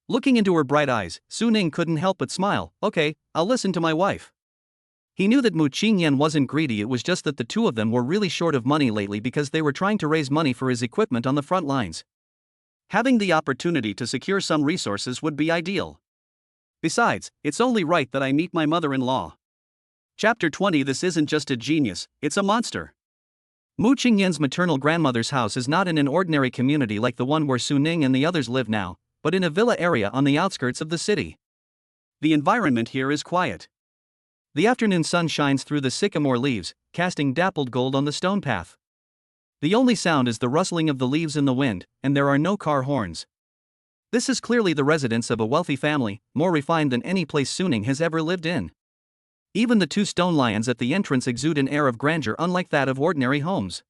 Looking into her bright eyes, Su Ning couldn't help but smile. Okay, I'll listen to my wife. He knew that Mu Qingyan wasn't greedy, it was just that the two of them were really short of money lately because they were trying to raise money for his equipment on the front lines. Having the opportunity to secure some resources would be ideal. Besides, it's only right that I meet my mother-in-law. Chapter 20. This isn't just a genius, it's a monster. Mu Qingyan's maternal grandmother's house is not in an ordinary community like the one where Su Ning and the others live now, but in a villa area on the outskirts of the city. The environment here is quiet. The afternoon sun shines through the sycamore leaves, casting dappled gold on the stone path. The only sound is the rustling of the leaves in the wind, and there are no car horns. This is clearly the residence of a wealthy family, more refined than any place Su Ning has ever lived in. Even the two stone lions at the entrance exude an air of grandeur unlike that of ordinary homes.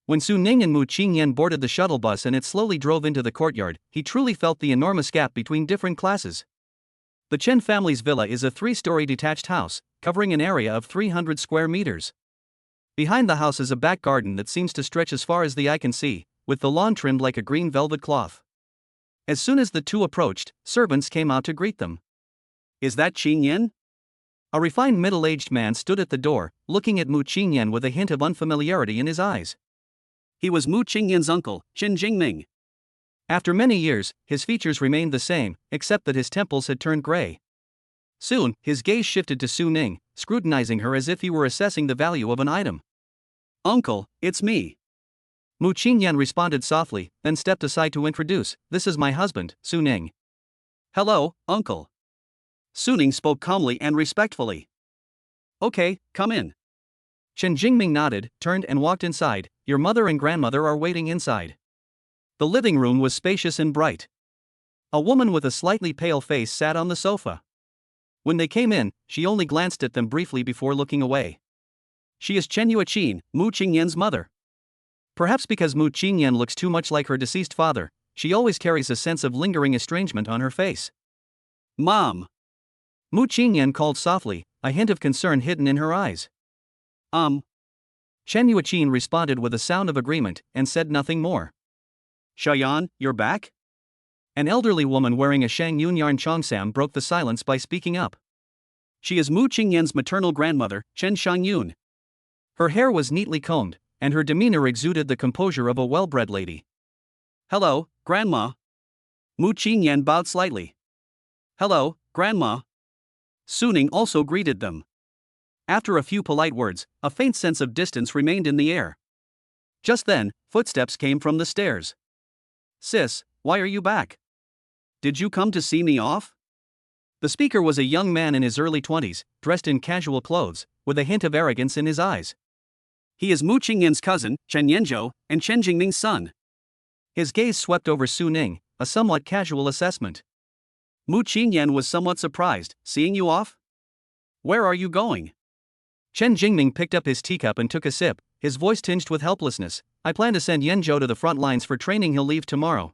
When Su Ning and Mu Qingyan boarded the shuttle bus and it slowly drove into the courtyard, he truly felt the enormous gap between different classes. The Chen family's villa is a 3-story detached house, covering an area of 300 square meters. Behind the house is a back garden that seems to stretch as far as the eye can see, with the lawn trimmed like a green velvet cloth. As soon as the two approached, servants came out to greet them. Is that Qingyan? A refined middle-aged man stood at the door, looking at Mu Qingyan with a hint of unfamiliarity in his eyes. He was Mu Qingyan's uncle, Qin Jingming. After many years, his features remained the same, except that his temples had turned gray. Soon, his gaze shifted to Su Ning, scrutinizing her as if he were assessing the value of an item. Uncle, it's me. Mu Qingyan responded softly, then stepped aside to introduce. This is my husband, Su Ning. Hello, uncle. Su Ning spoke calmly and respectfully. Okay, come in. Chen Jingming nodded, turned and walked inside. Your mother and grandmother are waiting inside. The living room was spacious and bright. A woman with a slightly pale face sat on the sofa. When they came in, she only glanced at them briefly before looking away. She is Chen Yuqin, Mu Qingyan's mother. Perhaps because Mu Qingyan looks too much like her deceased father, she always carries a sense of lingering estrangement on her face. Mom. Mu Qingyan called softly, a hint of concern hidden in her eyes. Chen Yuqin responded with a sound of agreement, and said nothing more. Shayan, you're back? An elderly woman wearing a Shang Yunyarn Chongsam broke the silence by speaking up. She is Mu Qingyan's maternal grandmother, Chen Shangyun. Her hair was neatly combed, and her demeanor exuded the composure of a well-bred lady. Hello, Grandma. Mu Qingyan bowed slightly. Hello, Grandma. Su Ning also greeted them. After a few polite words, a faint sense of distance remained in the air. Just then, footsteps came from the stairs. Sis, why are you back? Did you come to see me off? The speaker was a young man in his early 20s, dressed in casual clothes, with a hint of arrogance in his eyes. He is Mu Qingyan's cousin, Chen Yanzhou, and Chen Jingming's son. His gaze swept over Su Ning, a somewhat casual assessment. Mu Qingyan was somewhat surprised, seeing you off? Where are you going? Chen Jingming picked up his teacup and took a sip, his voice tinged with helplessness. I plan to send Yanzhou to the front lines for training. He'll leave tomorrow.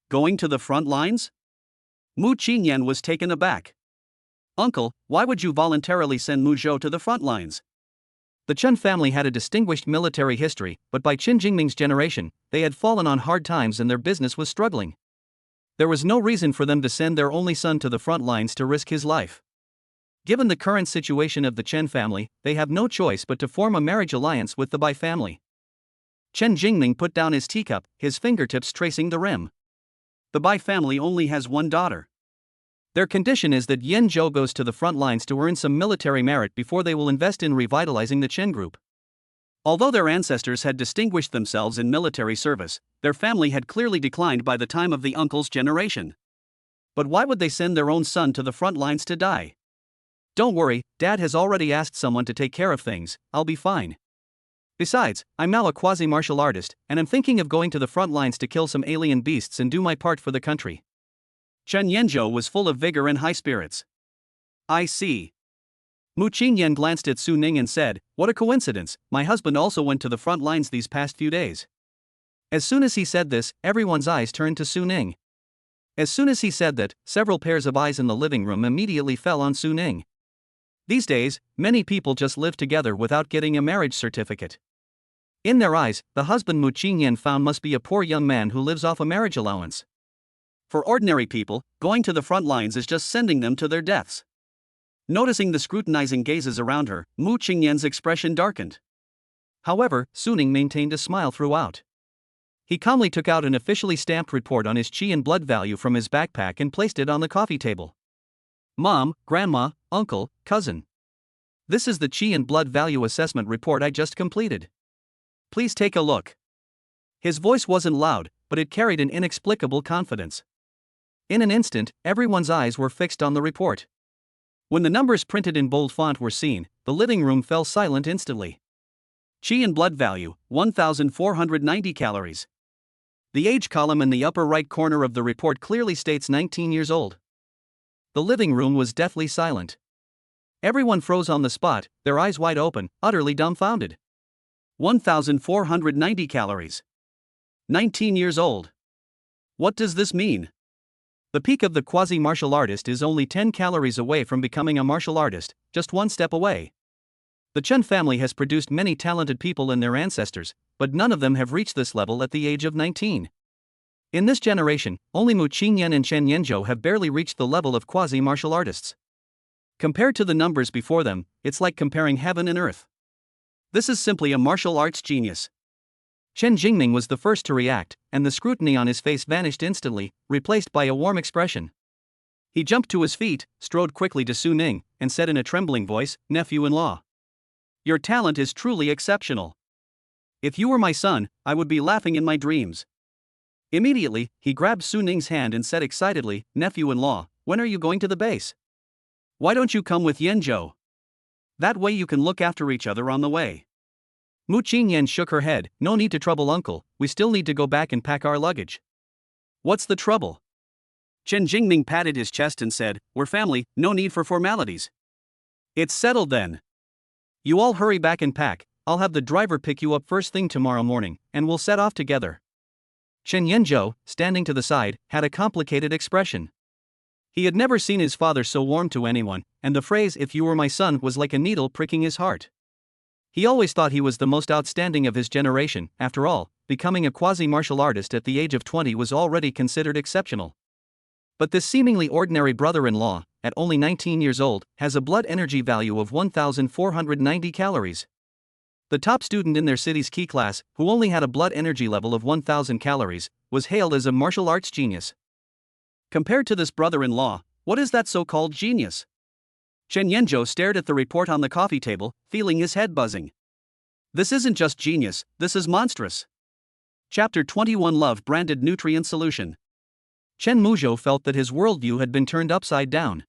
Going to the front lines? Mu Qingyan was taken aback. Uncle, why would you voluntarily send Mu Zhou to the front lines? The Chen family had a distinguished military history, but by Qin Jingming's generation, they had fallen on hard times and their business was struggling. There was no reason for them to send their only son to the front lines to risk his life. Given the current situation of the Chen family, they have no choice but to form a marriage alliance with the Bai family. Chen Jingming put down his teacup, his fingertips tracing the rim. The Bai family only has one daughter. Their condition is that Yen Zhou goes to the front lines to earn some military merit before they will invest in revitalizing the Chen group. Although their ancestors had distinguished themselves in military service, their family had clearly declined by the time of the uncle's generation. But why would they send their own son to the front lines to die? Don't worry, Dad has already asked someone to take care of things, I'll be fine. Besides, I'm now a quasi-martial artist, and I'm thinking of going to the front lines to kill some alien beasts and do my part for the country. Chen Yanzhou was full of vigor and high spirits. I see. Mu Qingyan glanced at Su Ning and said, "What a coincidence, my husband also went to the front lines these past few days." As soon as he said this, everyone's eyes turned to Su Ning. As soon as he said that, several pairs of eyes in the living room immediately fell on Su Ning. These days, many people just live together without getting a marriage certificate. In their eyes, the husband Mu Qingyan found must be a poor young man who lives off a marriage allowance. For ordinary people, going to the front lines is just sending them to their deaths. Noticing the scrutinizing gazes around her, Mu Qingyan's expression darkened. However, Su Ning maintained a smile throughout. He calmly took out an officially stamped report on his qi and blood value from his backpack and placed it on the coffee table. "Mom, Grandma, Uncle, Cousin. This is the qi and blood value assessment report I just completed. Please take a look." His voice wasn't loud, but it carried an inexplicable confidence. In an instant, everyone's eyes were fixed on the report. When the numbers printed in bold font were seen, the living room fell silent instantly. Qi and blood value, 1,490 calories. The age column in the upper right corner of the report clearly states 19 years old. The living room was deathly silent. Everyone froze on the spot, their eyes wide open, utterly dumbfounded. 1,490 calories. 19 years old. What does this mean? The peak of the quasi-martial artist is only 10 calories away from becoming a martial artist, just one step away. The Chen family has produced many talented people in their ancestors, but none of them have reached this level at the age of 19. In this generation, only Mu Qingyan and Chen Yanzhou have barely reached the level of quasi-martial artists. Compared to the numbers before them, it's like comparing heaven and earth. This is simply a martial arts genius. Chen Jingming was the first to react, and the scrutiny on his face vanished instantly, replaced by a warm expression. He jumped to his feet, strode quickly to Su Ning, and said in a trembling voice, "Nephew-in-law. Your talent is truly exceptional. If you were my son, I would be laughing in my dreams." Immediately, he grabbed Su Ning's hand and said excitedly, "Nephew-in-law, when are you going to the base? Why don't you come with Yanzhou? That way you can look after each other on the way." Mu Qingyan shook her head, "No need to trouble uncle, we still need to go back and pack our luggage." "What's the trouble?" Chen Jingming patted his chest and said, "We're family, no need for formalities." "It's settled then. You all hurry back and pack, I'll have the driver pick you up first thing tomorrow morning, and we'll set off together." Chen Yanzhou, standing to the side, had a complicated expression. He had never seen his father so warm to anyone, and the phrase "if you were my son" was like a needle pricking his heart. He always thought he was the most outstanding of his generation. After all, becoming a quasi-martial artist at the age of 20 was already considered exceptional. But this seemingly ordinary brother-in-law, at only 19 years old, has a blood energy value of 1,490 calories. The top student in their city's key class, who only had a blood energy level of 1,000 calories, was hailed as a martial arts genius. Compared to this brother-in-law, what is that so-called genius? Chen Yanzhou stared at the report on the coffee table, feeling his head buzzing. This isn't just genius, this is monstrous. Chapter 21 Love-branded nutrient solution. Chen Muzhou felt that his worldview had been turned upside down.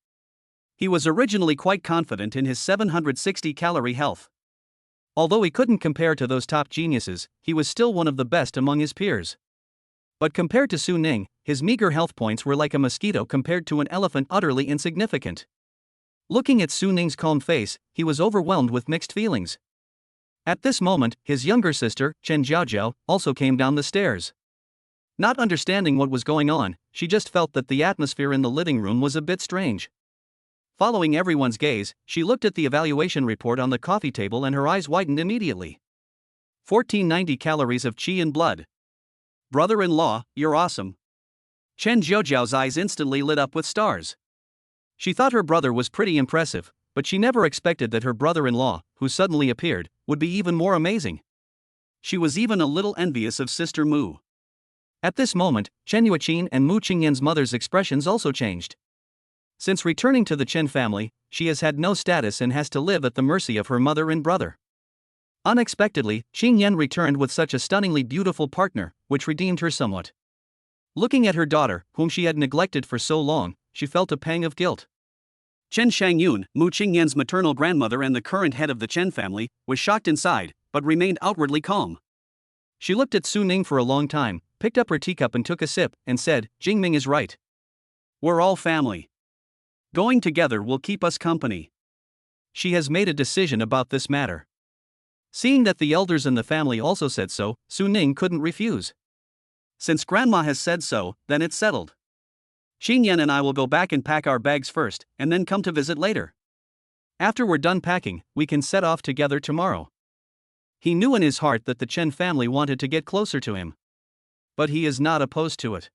He was originally quite confident in his 760-calorie health. Although he couldn't compare to those top geniuses, he was still one of the best among his peers. But compared to Su Ning, his meager health points were like a mosquito compared to an elephant, utterly insignificant. Looking at Su Ning's calm face, he was overwhelmed with mixed feelings. At this moment, his younger sister, Chen Jiaojiao, also came down the stairs. Not understanding what was going on, she just felt that the atmosphere in the living room was a bit strange. Following everyone's gaze, she looked at the evaluation report on the coffee table and her eyes widened immediately. 1,490 calories of qi and blood. Brother-in-law, you're awesome. Chen Jiaojiao's eyes instantly lit up with stars. She thought her brother was pretty impressive, but she never expected that her brother-in-law, who suddenly appeared, would be even more amazing. She was even a little envious of Sister Mu. At this moment, Chen Yuqin and Mu Qingyan's mother's expressions also changed. Since returning to the Chen family, she has had no status and has to live at the mercy of her mother and brother. Unexpectedly, Qing Yan returned with such a stunningly beautiful partner, which redeemed her somewhat. Looking at her daughter, whom she had neglected for so long, she felt a pang of guilt. Chen Shangyun, Mu Qingyan's maternal grandmother and the current head of the Chen family, was shocked inside, but remained outwardly calm. She looked at Su Ning for a long time, picked up her teacup and took a sip, and said, "Jingming is right. We're all family. Going together will keep us company." She has made a decision about this matter. Seeing that the elders in the family also said so, Su Ning couldn't refuse. Since Grandma has said so, then it's settled. Xingyan and I will go back and pack our bags first, and then come to visit later. After we're done packing, we can set off together tomorrow. He knew in his heart that the Chen family wanted to get closer to him. But he is not opposed to it.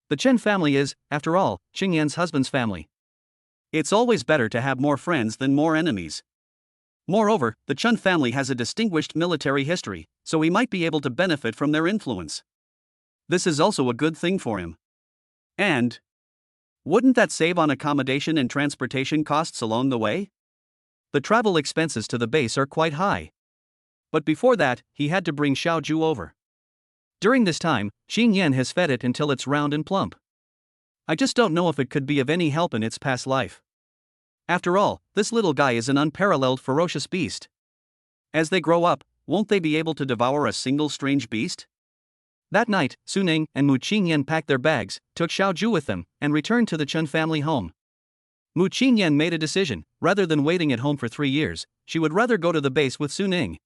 The Chen family is, after all, Qingyan's husband's family. It's always better to have more friends than more enemies. Moreover, the Chen family has a distinguished military history, so he might be able to benefit from their influence. This is also a good thing for him. And wouldn't that save on accommodation and transportation costs along the way? The travel expenses to the base are quite high. But before that, he had to bring Xiaoju over. During this time, Xing Yan has fed it until it's round and plump. I just don't know if it could be of any help in its past life. After all, this little guy is an unparalleled ferocious beast. As they grow up, won't they be able to devour a single strange beast? That night, Su Ning and Mu Qingyan packed their bags, took Xiaoju with them, and returned to the Chen family home. Mu Qingyan made a decision: rather than waiting at home for 3 years, she would rather go to the base with Su Ning.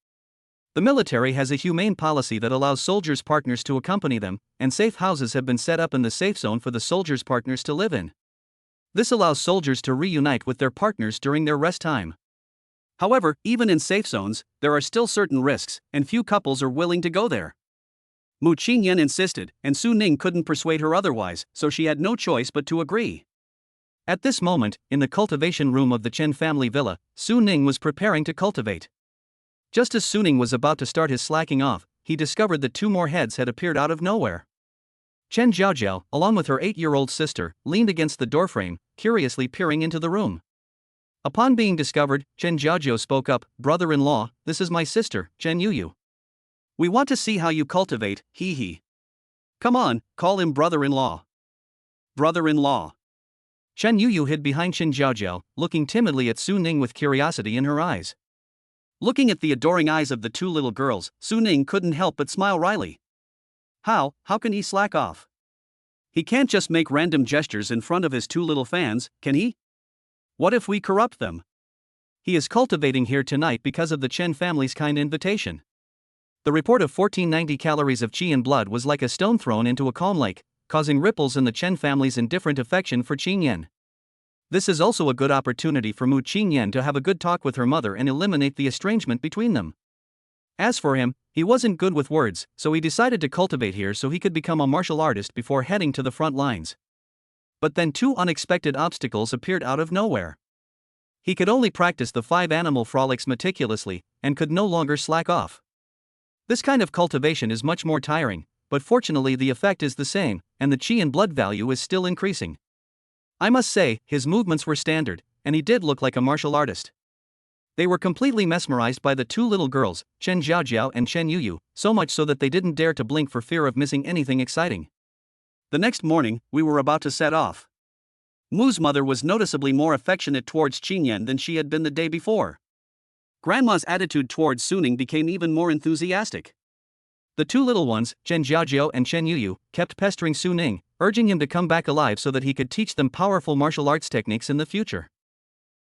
The military has a humane policy that allows soldiers' partners to accompany them, and safe houses have been set up in the safe zone for the soldiers' partners to live in. This allows soldiers to reunite with their partners during their rest time. However, even in safe zones, there are still certain risks, and few couples are willing to go there. Mu Qingyan insisted, and Su Ning couldn't persuade her otherwise, so she had no choice but to agree. At this moment, in the cultivation room of the Chen family villa, Su Ning was preparing to cultivate. Just as Su Ning was about to start his slacking off, he discovered that 2 more heads had appeared out of nowhere. Chen Jiaojiao, along with her 8-year-old sister, leaned against the doorframe, curiously peering into the room. Upon being discovered, Chen Jiaojiao spoke up, "Brother-in-law, this is my sister, Chen Yuyu. We want to see how you cultivate, hee. Come on, call him brother-in-law." Brother-in-law. Chen Yuyu hid behind Chen Jiaojiao, looking timidly at Su Ning with curiosity in her eyes. Looking at the adoring eyes of the 2 little girls, Su Ning couldn't help but smile wryly. How can he slack off? He can't just make random gestures in front of his 2 little fans, can he? What if we corrupt them? He is cultivating here tonight because of the Chen family's kind invitation. The report of 1490 calories of qi and blood was like a stone thrown into a calm lake, causing ripples in the Chen family's indifferent affection for Qingyan. This is also a good opportunity for Mu Qingyan to have a good talk with her mother and eliminate the estrangement between them. As for him, he wasn't good with words, so he decided to cultivate here so he could become a martial artist before heading to the front lines. But then 2 unexpected obstacles appeared out of nowhere. He could only practice the 5 animal frolics meticulously, and could no longer slack off. This kind of cultivation is much more tiring, but fortunately the effect is the same, and the qi and blood value is still increasing. I must say, his movements were standard, and he did look like a martial artist. They were completely mesmerized by the 2 little girls, Chen Jiaojiao and Chen Yuyu, so much so that they didn't dare to blink for fear of missing anything exciting. The next morning, we were about to set off. Mu's mother was noticeably more affectionate towards Qingyan than she had been the day before. Grandma's attitude towards Su Ning became even more enthusiastic. The 2 little ones, Chen Jiaojiao and Chen Yuyu, kept pestering Su Ning, urging him to come back alive so that he could teach them powerful martial arts techniques in the future.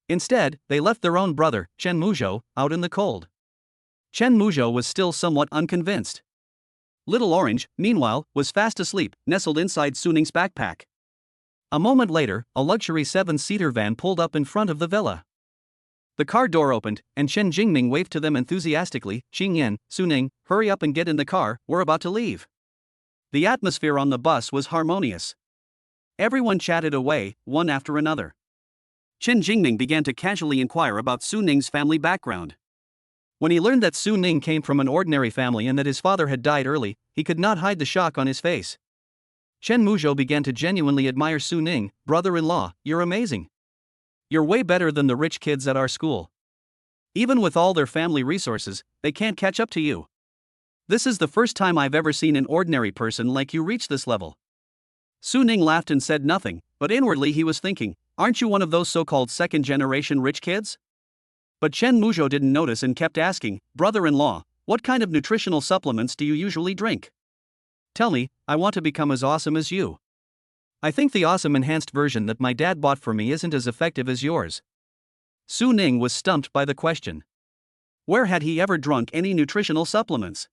Instead, they left their own brother, Chen Muzhou, out in the cold. Chen Muzhou was still somewhat unconvinced. Little Orange, meanwhile, was fast asleep, nestled inside Su Ning's backpack. A moment later, a luxury 7-seater van pulled up in front of the villa. The car door opened, and Chen Jingming waved to them enthusiastically. "Qingyan, Su Ning, hurry up and get in the car, we're about to leave." The atmosphere on the bus was harmonious. Everyone chatted away, one after another. Chen Jingming began to casually inquire about Su Ning's family background. When he learned that Su Ning came from an ordinary family and that his father had died early, he could not hide the shock on his face. Chen Muzhou began to genuinely admire Su Ning. Brother-in-law, you're amazing. You're way better than the rich kids at our school. Even with all their family resources, they can't catch up to you. This is the first time I've ever seen an ordinary person like you reach this level. Su Ning laughed and said nothing, but inwardly he was thinking, aren't you one of those so-called second-generation rich kids? But Chen Muzhou didn't notice and kept asking, brother-in-law, what kind of nutritional supplements do you usually drink? Tell me, I want to become as awesome as you. I think the awesome enhanced version that my dad bought for me isn't as effective as yours. Su Ning was stumped by the question. Where had he ever drunk any nutritional supplements?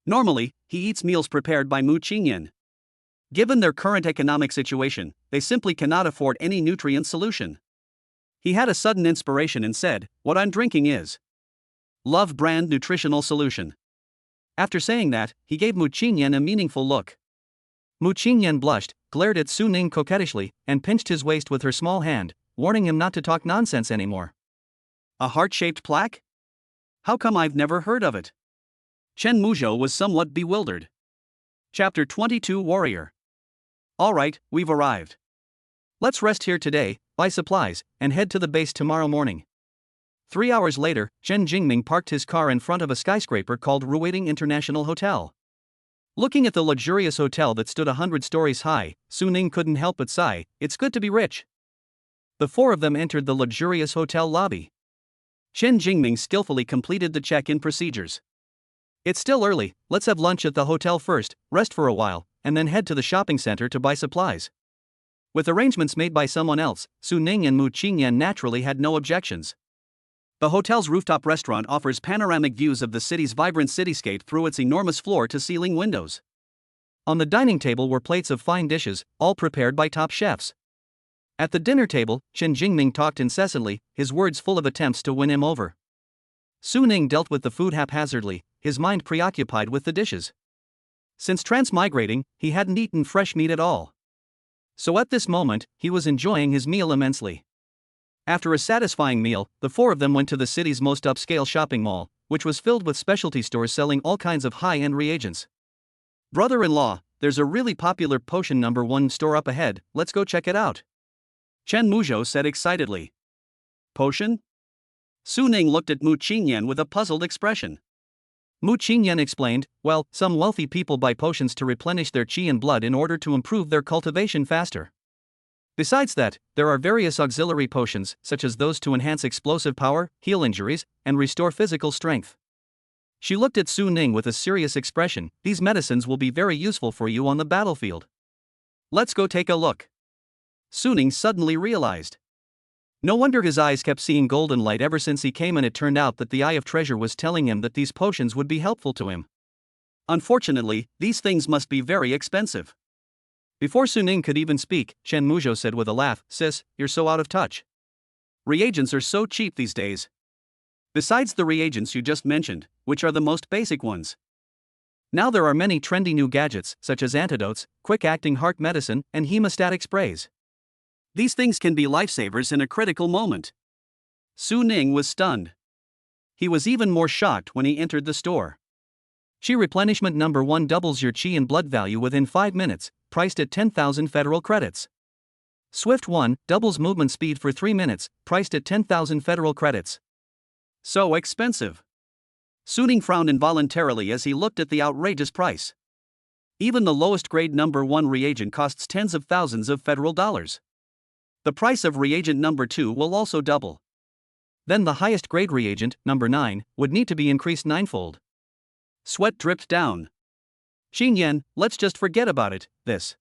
Normally, he eats meals prepared by Mu Qingyan. Given their current economic situation, they simply cannot afford any nutrient solution. He had a sudden inspiration and said, what I'm drinking is Love brand nutritional solution. After saying that, he gave Mu Qingyan a meaningful look. Mu Qingyan blushed, glared at Su Ning coquettishly, and pinched his waist with her small hand, warning him not to talk nonsense anymore. A heart-shaped plaque? How come I've never heard of it? Chen Muzhou was somewhat bewildered. Chapter 22 Warrior. Alright, we've arrived. Let's rest here today, buy supplies, and head to the base tomorrow morning. 3 hours later, Chen Jingming parked his car in front of a skyscraper called Ruwaiting International Hotel. Looking at the luxurious hotel that stood 100 stories high, Su Ning couldn't help but sigh, it's good to be rich. The four of them entered the luxurious hotel lobby. Chen Jingming skillfully completed the check-in procedures. It's still early, let's have lunch at the hotel first, rest for a while, and then head to the shopping center to buy supplies. With arrangements made by someone else, Su Ning and Mu Qingyan naturally had no objections. The hotel's rooftop restaurant offers panoramic views of the city's vibrant cityscape through its enormous floor-to-ceiling windows. On the dining table were plates of fine dishes, all prepared by top chefs. At the dinner table, Chen Jingming talked incessantly, his words full of attempts to win him over. Su Ning dealt with the food haphazardly, his mind preoccupied with the dishes. Since transmigrating, he hadn't eaten fresh meat at all. So at this moment, he was enjoying his meal immensely. After a satisfying meal, the four of them went to the city's most upscale shopping mall, which was filled with specialty stores selling all kinds of high-end reagents. Brother-in-law, there's a really popular potion #1 store up ahead, let's go check it out. Chen Muzhou said excitedly. Potion? Su Ning looked at Mu Qingyan with a puzzled expression. Mu Qingyan explained, well, some wealthy people buy potions to replenish their qi and blood in order to improve their cultivation faster. Besides that, there are various auxiliary potions, such as those to enhance explosive power, heal injuries, and restore physical strength. She looked at Su Ning with a serious expression, these medicines will be very useful for you on the battlefield. Let's go take a look. Su Ning suddenly realized. No wonder his eyes kept seeing golden light ever since he came, and it turned out that the Eye of Treasure was telling him that these potions would be helpful to him. Unfortunately, these things must be very expensive. Before Su Ning could even speak, Chen Muzhou said with a laugh, sis, you're so out of touch. Reagents are so cheap these days. Besides the reagents you just mentioned, which are the most basic ones. Now there are many trendy new gadgets, such as antidotes, quick-acting heart medicine, and hemostatic sprays. These things can be lifesavers in a critical moment. Su Ning was stunned. He was even more shocked when he entered the store. Qi replenishment #1 doubles your qi and blood value within 5 minutes, priced at 10,000 federal credits. Swift 1 doubles movement speed for 3 minutes, priced at 10,000 federal credits. So expensive. Su Ning frowned involuntarily as he looked at the outrageous price. Even the lowest grade #1 reagent costs tens of thousands of federal dollars. The price of reagent #2 will also double. Then the highest grade reagent, #9, would need to be increased 9-fold. Sweat dripped down. Qingyan, let's just forget about it, this.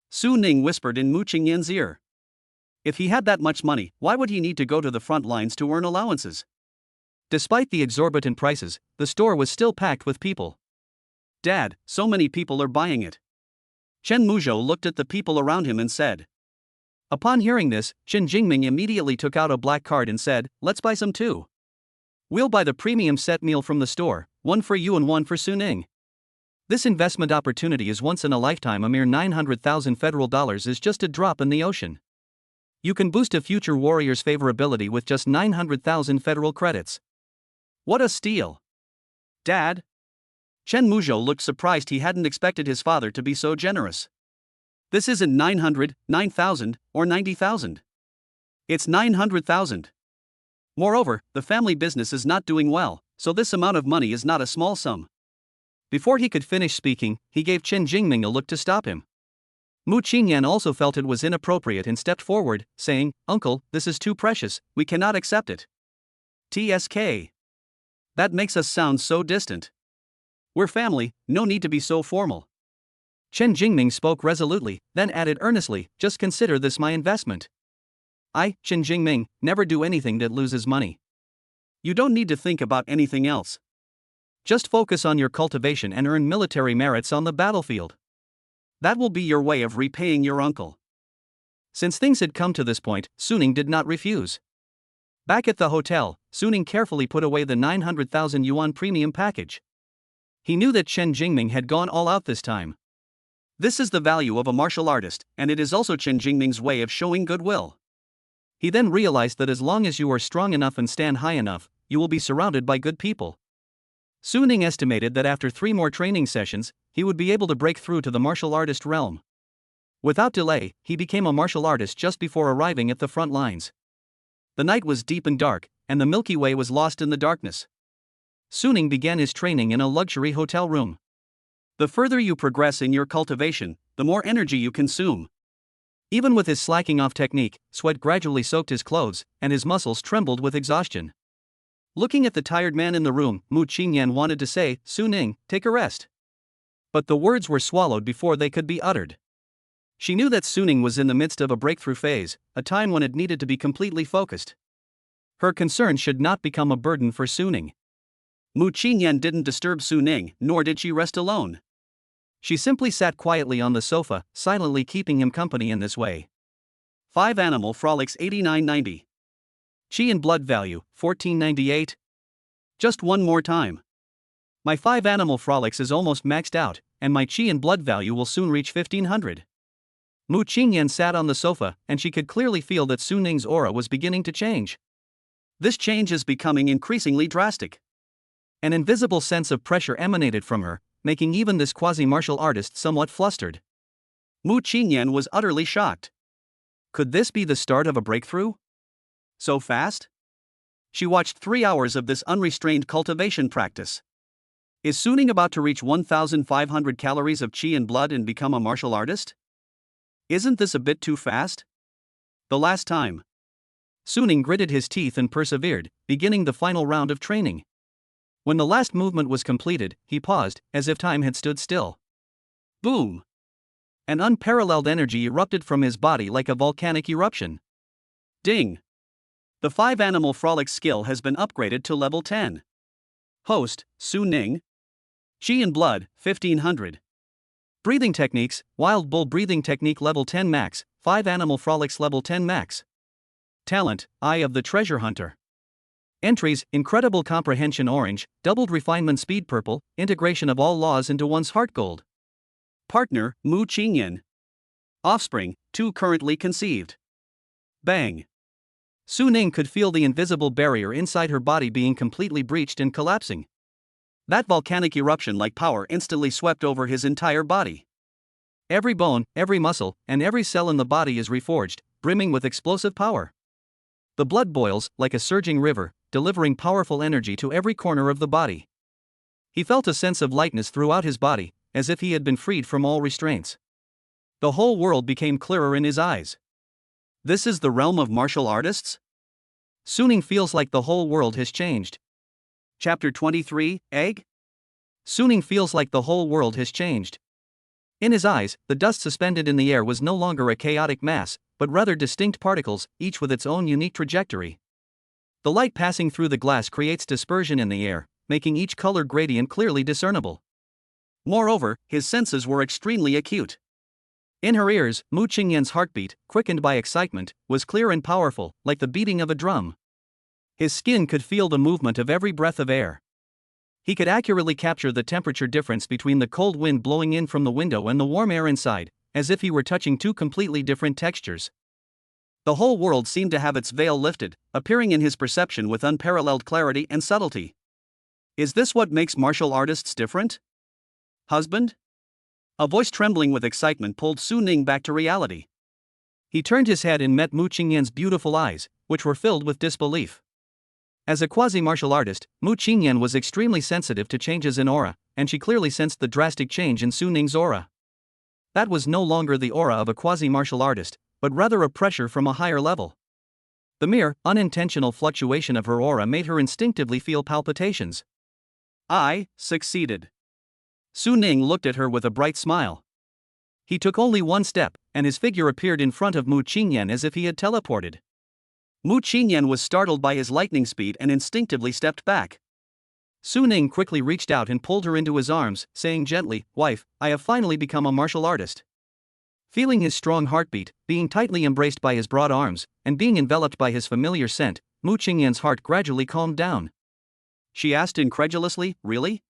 Su Ning whispered in Mu Qingyan's ear. If he had that much money, why would he need to go to the front lines to earn allowances? Despite the exorbitant prices, the store was still packed with people. Dad, so many people are buying it. Chen Muzhou looked at the people around him and said. Upon hearing this, Chen Jingming immediately took out a black card and said, let's buy some too. We'll buy the premium set meal from the store, one for you and one for Su Ning. This investment opportunity is once in a lifetime. A mere 900,000 federal dollars is just a drop in the ocean. You can boost a future warrior's favorability with just 900,000 federal credits. What a steal. Dad? Chen Muzhou looked surprised. He hadn't expected his father to be so generous. This isn't 900, 9,000, or 90,000. It's 900,000. Moreover, the family business is not doing well, so this amount of money is not a small sum. Before he could finish speaking, he gave Chen Jingming a look to stop him. Mu Qingyan also felt it was inappropriate and stepped forward, saying, "Uncle, this is too precious, we cannot accept it." TSK. That makes us sound so distant. We're family, no need to be so formal. Chen Jingming spoke resolutely, then added earnestly, "Just consider this my investment. I, Chen Jingming, never do anything that loses money. You don't need to think about anything else. Just focus on your cultivation and earn military merits on the battlefield. That will be your way of repaying your uncle." Since things had come to this point, Suning did not refuse. Back at the hotel, Suning carefully put away the 900,000 yuan premium package. He knew that Chen Jingming had gone all out this time. This is the value of a martial artist, and it is also Chen Jingming's way of showing goodwill. He then realized that as long as you are strong enough and stand high enough, you will be surrounded by good people. Suning estimated that after 3 more training sessions, he would be able to break through to the martial artist realm. Without delay, he became a martial artist just before arriving at the front lines. The night was deep and dark, and the Milky Way was lost in the darkness. Suning began his training in a luxury hotel room. The further you progress in your cultivation, the more energy you consume. Even with his slacking off technique, sweat gradually soaked his clothes, and his muscles trembled with exhaustion. Looking at the tired man in the room, Mu Qingyan wanted to say, "Suning, take a rest." But the words were swallowed before they could be uttered. She knew that Suning was in the midst of a breakthrough phase, a time when it needed to be completely focused. Her concern should not become a burden for Suning. Mu Qingyan didn't disturb Suning, nor did she rest alone. She simply sat quietly on the sofa, silently keeping him company in this way. 5 Animal Frolics 89.90. Chi and blood value, 14.98. Just one more time. My 5 Animal Frolics is almost maxed out, and my chi and blood value will soon reach 1500. Mu Qingyan sat on the sofa, and she could clearly feel that Suning's aura was beginning to change. This change is becoming increasingly drastic. An invisible sense of pressure emanated from her, making even this quasi-martial artist somewhat flustered. Mu Qingyan was utterly shocked. Could this be the start of a breakthrough? So fast? She watched 3 hours of this unrestrained cultivation practice. Is Suning about to reach 1,500 calories of qi and blood and become a martial artist? Isn't this a bit too fast? The last time. Suning gritted his teeth and persevered, beginning the final round of training. When the last movement was completed, he paused, as if time had stood still. Boom! An unparalleled energy erupted from his body like a volcanic eruption. Ding! The 5 Animal Frolics skill has been upgraded to level 10. Host, Suning. Qi and blood, 1500. Breathing techniques, Wild Bull breathing technique level 10 max, 5 Animal Frolics level 10 max. Talent, Eye of the Treasure Hunter. Entries, Incredible Comprehension orange, Doubled Refinement speed purple, Integration of all laws into one's heart gold. Partner, Mu Qingyan. Offspring, 2 currently conceived. Bang! Suning could feel the invisible barrier inside her body being completely breached and collapsing. That volcanic eruption-like power instantly swept over his entire body. Every bone, every muscle, and every cell in the body is reforged, brimming with explosive power. The blood boils, like a surging river, delivering powerful energy to every corner of the body. He felt a sense of lightness throughout his body, as if he had been freed from all restraints. The whole world became clearer in his eyes. This is the realm of martial artists? Suning feels like the whole world has changed. Chapter 23, Egg? Suning feels like the whole world has changed. In his eyes, the dust suspended in the air was no longer a chaotic mass, but rather distinct particles, each with its own unique trajectory. The light passing through the glass creates dispersion in the air, making each color gradient clearly discernible. Moreover, his senses were extremely acute. In her ears, Mu Qingyan's heartbeat, quickened by excitement, was clear and powerful, like the beating of a drum. His skin could feel the movement of every breath of air. He could accurately capture the temperature difference between the cold wind blowing in from the window and the warm air inside, as if he were touching 2 completely different textures. The whole world seemed to have its veil lifted, appearing in his perception with unparalleled clarity and subtlety. Is this what makes martial artists different? Husband? A voice trembling with excitement pulled Su Ning back to reality. He turned his head and met Mu Qingyan's beautiful eyes, which were filled with disbelief. As a quasi-martial artist, Mu Qingyan was extremely sensitive to changes in aura, and she clearly sensed the drastic change in Su Ning's aura. That was no longer the aura of a quasi-martial artist, but rather a pressure from a higher level. The mere, unintentional fluctuation of her aura made her instinctively feel palpitations. I succeeded. Su Ning looked at her with a bright smile. He took only one step, and his figure appeared in front of Mu Qingyan as if he had teleported. Mu Qingyan was startled by his lightning speed and instinctively stepped back. Su Ning quickly reached out and pulled her into his arms, saying gently, "Wife, I have finally become a martial artist." Feeling his strong heartbeat, being tightly embraced by his broad arms, and being enveloped by his familiar scent, Mu Qingyan's heart gradually calmed down. She asked incredulously, "Really?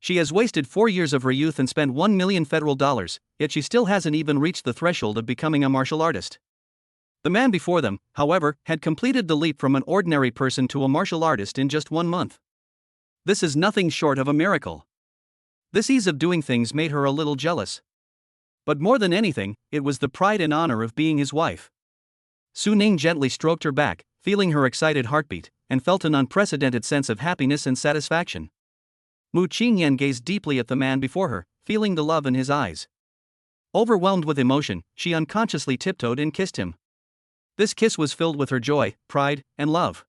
She has wasted 4 years of her youth and spent $1 million federal dollars, yet she still hasn't even reached the threshold of becoming a martial artist." The man before them, however, had completed the leap from an ordinary person to a martial artist in just 1 month. This is nothing short of a miracle. This ease of doing things made her a little jealous. But more than anything, it was the pride and honor of being his wife. Su Ning gently stroked her back, feeling her excited heartbeat, and felt an unprecedented sense of happiness and satisfaction. Mu Qingyan gazed deeply at the man before her, feeling the love in his eyes. Overwhelmed with emotion, she unconsciously tiptoed and kissed him. This kiss was filled with her joy, pride, and love.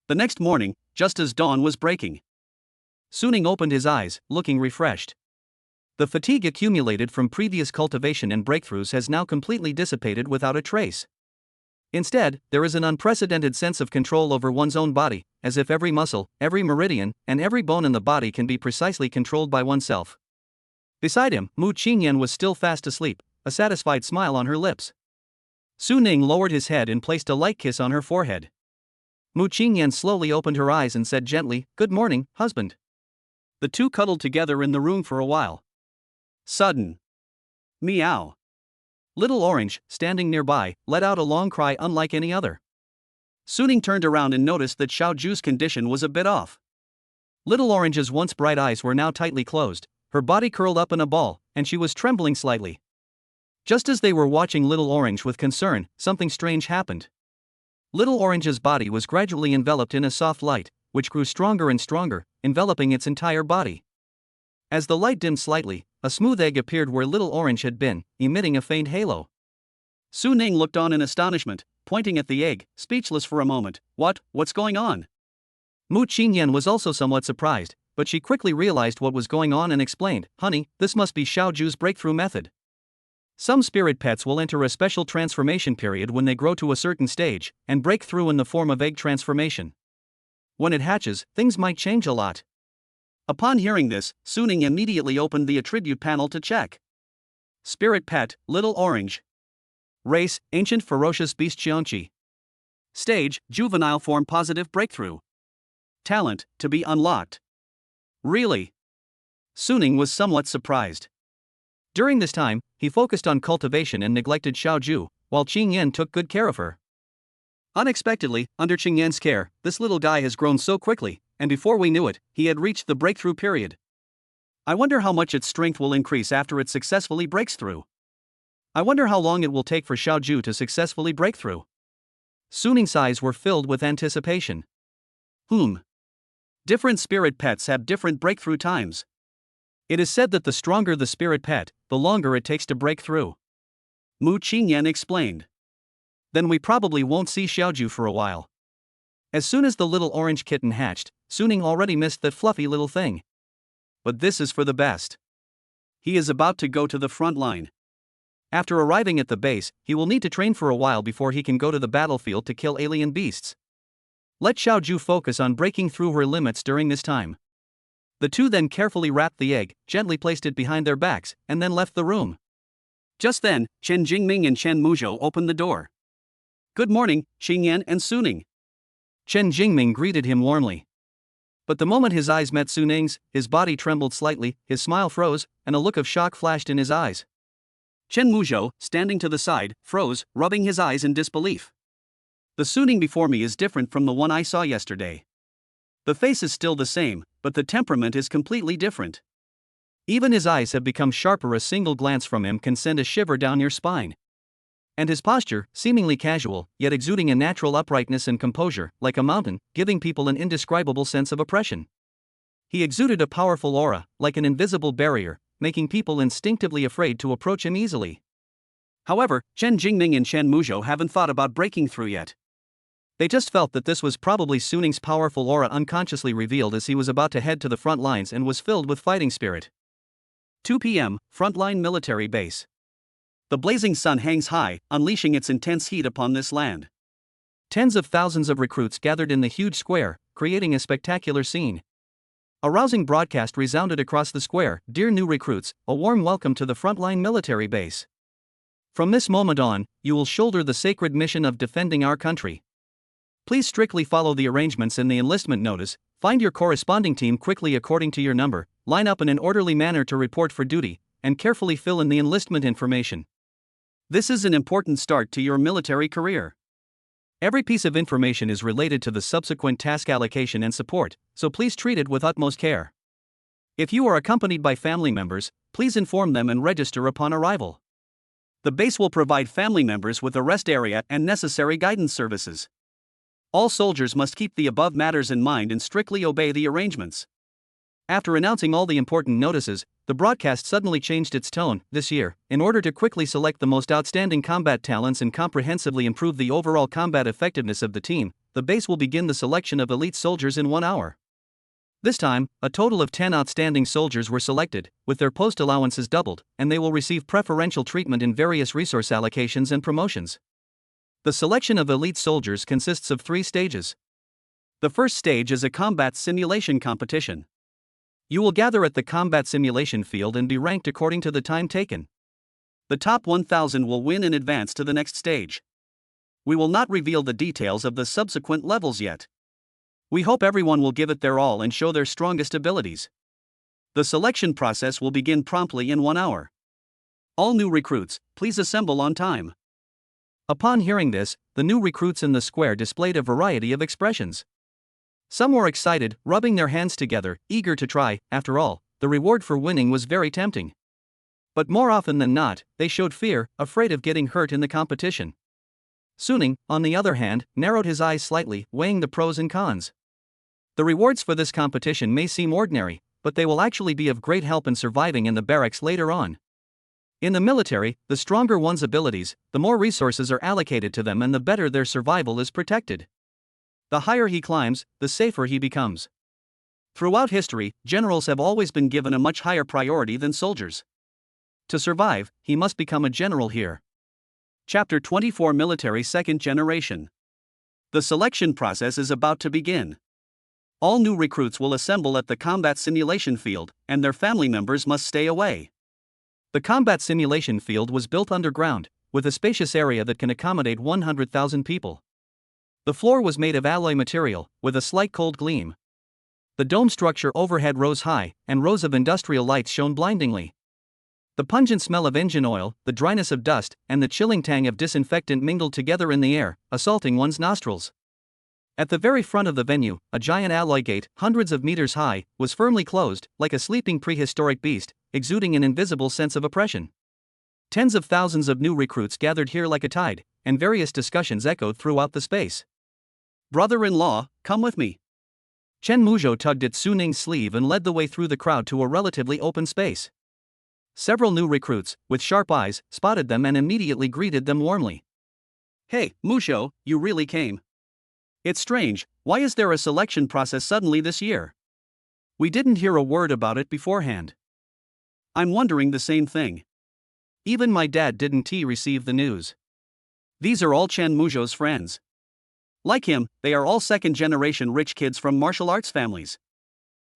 The next morning, just as dawn was breaking, Su Ning opened his eyes, looking refreshed. The fatigue accumulated from previous cultivation and breakthroughs has now completely dissipated without a trace. Instead, there is an unprecedented sense of control over one's own body, as if every muscle, every meridian, and every bone in the body can be precisely controlled by oneself. Beside him, Mu Qingyan was still fast asleep, a satisfied smile on her lips. Su Ning lowered his head and placed a light kiss on her forehead. Mu Qingyan slowly opened her eyes and said gently, "Good morning, husband." The two cuddled together in the room for a while. Sudden. Meow. Little Orange, standing nearby, let out a long cry unlike any other. Su Ning turned around and noticed that Xiao Ju's condition was a bit off. Little Orange's once bright eyes were now tightly closed, her body curled up in a ball, and she was trembling slightly. Just as they were watching Little Orange with concern, something strange happened. Little Orange's body was gradually enveloped in a soft light, which grew stronger and stronger, enveloping its entire body. As the light dimmed slightly, a smooth egg appeared where Little Orange had been, emitting a faint halo. Su Ning looked on in astonishment, pointing at the egg, speechless for a moment. What's going on?" Mu Qingyan was also somewhat surprised, but she quickly realized what was going on and explained, "Honey, this must be Xiao Ju's breakthrough method. Some spirit pets will enter a special transformation period when they grow to a certain stage, and break through in the form of egg transformation. When it hatches, things might change a lot." Upon hearing this, Su Ning immediately opened the attribute panel to check. Spirit pet, Little Orange. Race, Ancient Ferocious Beast Xiongqi. Stage, Juvenile form positive breakthrough. Talent, to be unlocked. Really? Su Ning was somewhat surprised. During this time, he focused on cultivation and neglected Xiao Ju, while Qingyan took good care of her. Unexpectedly, under Qingyan's care, this little guy has grown so quickly, and before we knew it, he had reached the breakthrough period. I wonder how much its strength will increase after it successfully breaks through. I wonder how long it will take for Xiao Ju to successfully break through. Su Ning's eyes were filled with anticipation. Different spirit pets have different breakthrough times. It is said that the stronger the spirit pet, the longer it takes to break through. Mu Qingyan explained. Then we probably won't see Xiao Ju for a while. As soon as the little orange kitten hatched, Su Ning already missed that fluffy little thing. But this is for the best. He is about to go to the front line. After arriving at the base, he will need to train for a while before he can go to the battlefield to kill alien beasts. Let Xiao Ju focus on breaking through her limits during this time. The two then carefully wrapped the egg, gently placed it behind their backs, and then left the room. Just then, Chen Jingming and Chen Muzhou opened the door. "Good morning, Qingyan and Su Ning." Chen Jingming greeted him warmly. But the moment his eyes met Su Ning's, his body trembled slightly, his smile froze, and a look of shock flashed in his eyes. Chen Muzhou, standing to the side, froze, rubbing his eyes in disbelief. The Su Ning before me is different from the one I saw yesterday. The face is still the same, but the temperament is completely different. Even his eyes have become sharper, a single glance from him can send a shiver down your spine. And his posture, seemingly casual, yet exuding a natural uprightness and composure, like a mountain, giving people an indescribable sense of oppression. He exuded a powerful aura, like an invisible barrier, making people instinctively afraid to approach him easily. However, Chen Jingming and Chen Muzhou haven't thought about breaking through yet. They just felt that this was probably Suning's powerful aura unconsciously revealed as he was about to head to the front lines and was filled with fighting spirit. 2 p.m., Frontline Military Base. The blazing sun hangs high, unleashing its intense heat upon this land. Tens of thousands of recruits gathered in the huge square, creating a spectacular scene. A rousing broadcast resounded across the square: "Dear new recruits, a warm welcome to the Frontline Military Base. From this moment on, you will shoulder the sacred mission of defending our country. Please strictly follow the arrangements in the enlistment notice, find your corresponding team quickly according to your number, line up in an orderly manner to report for duty, and carefully fill in the enlistment information. This is an important start to your military career. Every piece of information is related to the subsequent task allocation and support, so please treat it with utmost care. If you are accompanied by family members, please inform them and register upon arrival. The base will provide family members with a rest area and necessary guidance services. All soldiers must keep the above matters in mind and strictly obey the arrangements." After announcing all the important notices, the broadcast suddenly changed its tone. This year, in order to quickly select the most outstanding combat talents and comprehensively improve the overall combat effectiveness of the team, the base will begin the selection of elite soldiers in 1 hour. This time, a total of 10 outstanding soldiers were selected, with their post allowances doubled, and they will receive preferential treatment in various resource allocations and promotions. The selection of elite soldiers consists of 3 stages. The first stage is a combat simulation competition. You will gather at the combat simulation field and be ranked according to the time taken. The top 1,000 will win and advance to the next stage. We will not reveal the details of the subsequent levels yet. We hope everyone will give it their all and show their strongest abilities. The selection process will begin promptly in 1 hour. All new recruits, please assemble on time. Upon hearing this, the new recruits in the square displayed a variety of expressions. Some were excited, rubbing their hands together, eager to try. After all, the reward for winning was very tempting. But more often than not, they showed fear, afraid of getting hurt in the competition. Suning, on the other hand, narrowed his eyes slightly, weighing the pros and cons. The rewards for this competition may seem ordinary, but they will actually be of great help in surviving in the barracks later on. In the military, the stronger one's abilities, the more resources are allocated to them and the better their survival is protected. The higher he climbs, the safer he becomes. Throughout history, generals have always been given a much higher priority than soldiers. To survive, he must become a general here. Chapter 24: Military Second Generation. The selection process is about to begin. All new recruits will assemble at the combat simulation field, and their family members must stay away. The combat simulation field was built underground, with a spacious area that can accommodate 100,000 people. The floor was made of alloy material, with a slight cold gleam. The dome structure overhead rose high, and rows of industrial lights shone blindingly. The pungent smell of engine oil, the dryness of dust, and the chilling tang of disinfectant mingled together in the air, assaulting one's nostrils. At the very front of the venue, a giant alloy gate, hundreds of meters high, was firmly closed, like a sleeping prehistoric beast, exuding an invisible sense of oppression. Tens of thousands of new recruits gathered here like a tide, and various discussions echoed throughout the space. "Brother-in-law, come with me." Chen Muzhou tugged at Suning's sleeve and led the way through the crowd to a relatively open space. Several new recruits, with sharp eyes, spotted them and immediately greeted them warmly. "Hey, Muzhou, you really came. It's strange, why is there a selection process suddenly this year? We didn't hear a word about it beforehand." "I'm wondering the same thing. Even my dad didn't receive the news." These are all Chen Muzhou's friends. Like him, they are all second-generation rich kids from martial arts families.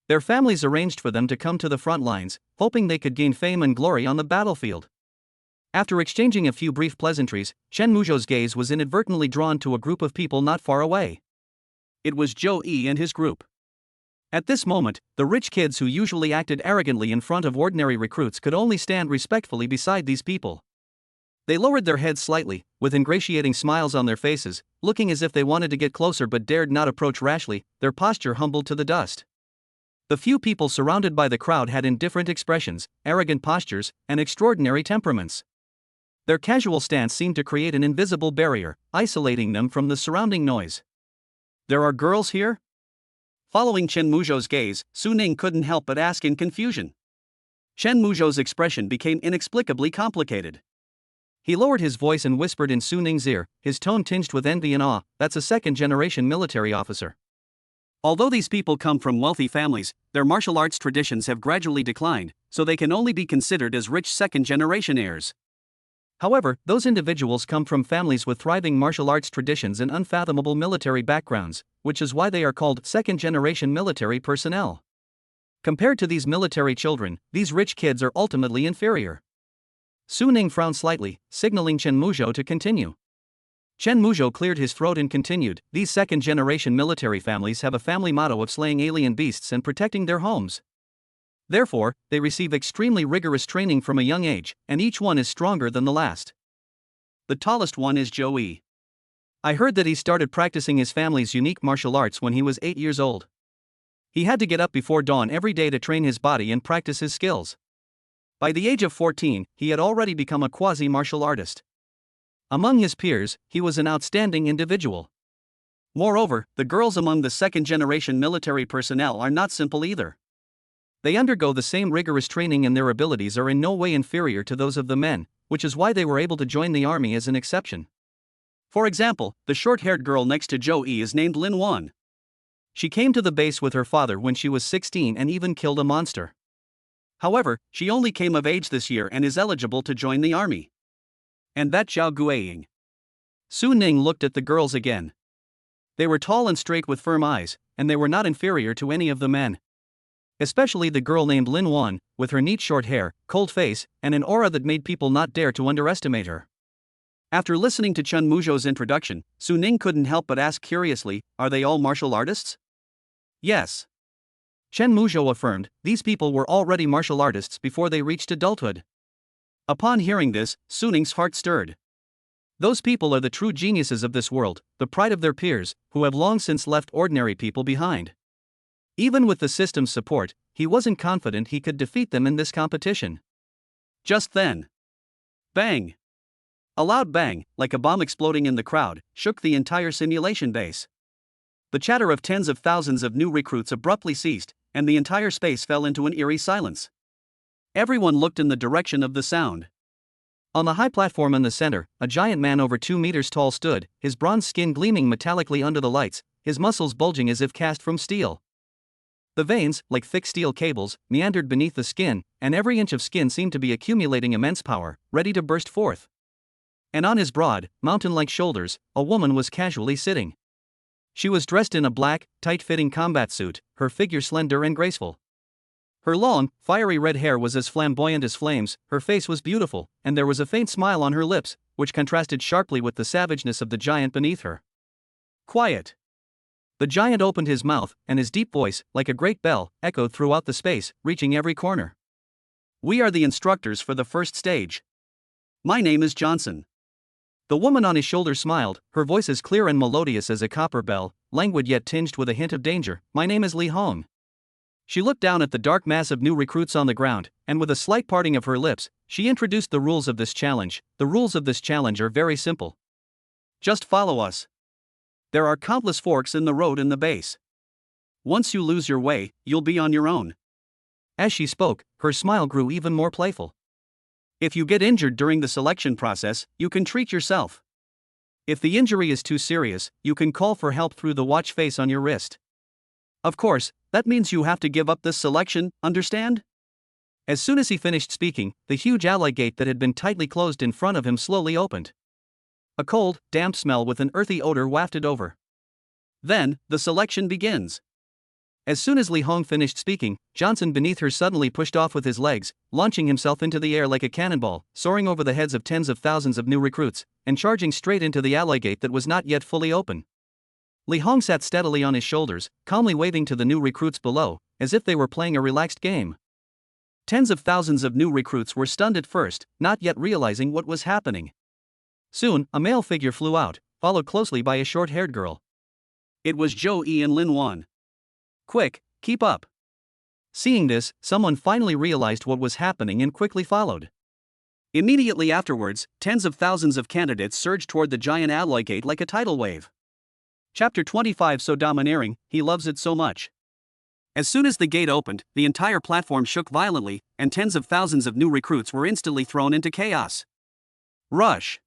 Their families arranged for them to come to the front lines, hoping they could gain fame and glory on the battlefield. After exchanging a few brief pleasantries, Chen Muzhou's gaze was inadvertently drawn to a group of people not far away. It was Zhou Yi and his group. At this moment, the rich kids who usually acted arrogantly in front of ordinary recruits could only stand respectfully beside these people. They lowered their heads slightly, with ingratiating smiles on their faces, looking as if they wanted to get closer but dared not approach rashly, their posture humbled to the dust. The few people surrounded by the crowd had indifferent expressions, arrogant postures, and extraordinary temperaments. Their casual stance seemed to create an invisible barrier, isolating them from the surrounding noise. "There are girls here?" Following Chen Muzhou's gaze, Su Ning couldn't help but ask in confusion. Chen Muzhou's expression became inexplicably complicated. He lowered his voice and whispered in Su Ning's ear, his tone tinged with envy and awe, "That's a second-generation military officer." Although these people come from wealthy families, their martial arts traditions have gradually declined, so they can only be considered as rich second-generation heirs. However, those individuals come from families with thriving martial arts traditions and unfathomable military backgrounds, which is why they are called second-generation military personnel. Compared to these military children, these rich kids are ultimately inferior. Su Ning frowned slightly, signaling Chen Muzhou to continue. Chen Muzhou cleared his throat and continued, "These second-generation military families have a family motto of slaying alien beasts and protecting their homes. Therefore, they receive extremely rigorous training from a young age, and each one is stronger than the last. The tallest one is Zhou Yi. I heard that he started practicing his family's unique martial arts when he was 8 years old. He had to get up before dawn every day to train his body and practice his skills. By the age of 14, he had already become a quasi-martial artist. Among his peers, he was an outstanding individual. Moreover, the girls among the second-generation military personnel are not simple either. They undergo the same rigorous training and their abilities are in no way inferior to those of the men, which is why they were able to join the army as an exception. For example, the short-haired girl next to Zhou Yi is named Lin Wan. She came to the base with her father when she was 16 and even killed a monster. However, she only came of age this year and is eligible to join the army. And that Zhao Guiying. Su Ning looked at the girls again. They were tall and straight with firm eyes, and they were not inferior to any of the men. Especially the girl named Lin Wan, with her neat short hair, cold face, and an aura that made people not dare to underestimate her. After listening to Chen Muzhou's introduction, Su Ning couldn't help but ask curiously, "Are they all martial artists?" "Yes." Chen Muzhou affirmed, "These people were already martial artists before they reached adulthood." Upon hearing this, Su Ning's heart stirred. Those people are the true geniuses of this world, the pride of their peers, who have long since left ordinary people behind. Even with the system's support, he wasn't confident he could defeat them in this competition. Just then, bang! A loud bang, like a bomb exploding in the crowd, shook the entire simulation base. The chatter of tens of thousands of new recruits abruptly ceased, and the entire space fell into an eerie silence. Everyone looked in the direction of the sound. On the high platform in the center, a giant man over 2 meters tall stood, his bronze skin gleaming metallically under the lights, his muscles bulging as if cast from steel. The veins, like thick steel cables, meandered beneath the skin, and every inch of skin seemed to be accumulating immense power, ready to burst forth. And on his broad, mountain-like shoulders, a woman was casually sitting. She was dressed in a black, tight-fitting combat suit, her figure slender and graceful. Her long, fiery red hair was as flamboyant as flames, her face was beautiful, and there was a faint smile on her lips, which contrasted sharply with the savageness of the giant beneath her. "Quiet." The giant opened his mouth, and his deep voice, like a great bell, echoed throughout the space, reaching every corner. "We are the instructors for the first stage. My name is Johnson." The woman on his shoulder smiled, her voice as clear and melodious as a copper bell, languid yet tinged with a hint of danger. "My name is Li Hong." She looked down at the dark mass of new recruits on the ground, and with a slight parting of her lips, she introduced the rules of this challenge. "The rules of this challenge are very simple. Just follow us. There are countless forks in the road in the base. Once you lose your way, you'll be on your own." As she spoke, her smile grew even more playful. "If you get injured during the selection process, you can treat yourself. If the injury is too serious, you can call for help through the watch face on your wrist. Of course, that means you have to give up this selection, understand?" As soon as he finished speaking, the huge ally gate that had been tightly closed in front of him slowly opened. A cold, damp smell with an earthy odor wafted over. "Then, the selection begins." As soon as Li Hong finished speaking, Johnson beneath her suddenly pushed off with his legs, launching himself into the air like a cannonball, soaring over the heads of tens of thousands of new recruits, and charging straight into the ally gate that was not yet fully open. Li Hong sat steadily on his shoulders, calmly waving to the new recruits below, as if they were playing a relaxed game. Tens of thousands of new recruits were stunned at first, not yet realizing what was happening. Soon, a male figure flew out, followed closely by a short-haired girl. It was Zhou Yi and Lin Wan. "Quick, keep up." Seeing this, someone finally realized what was happening and quickly followed. Immediately afterwards, tens of thousands of candidates surged toward the giant alloy gate like a tidal wave. Chapter 25. So domineering, he loves it so much. As soon as the gate opened, the entire platform shook violently, and tens of thousands of new recruits were instantly thrown into chaos. Rush!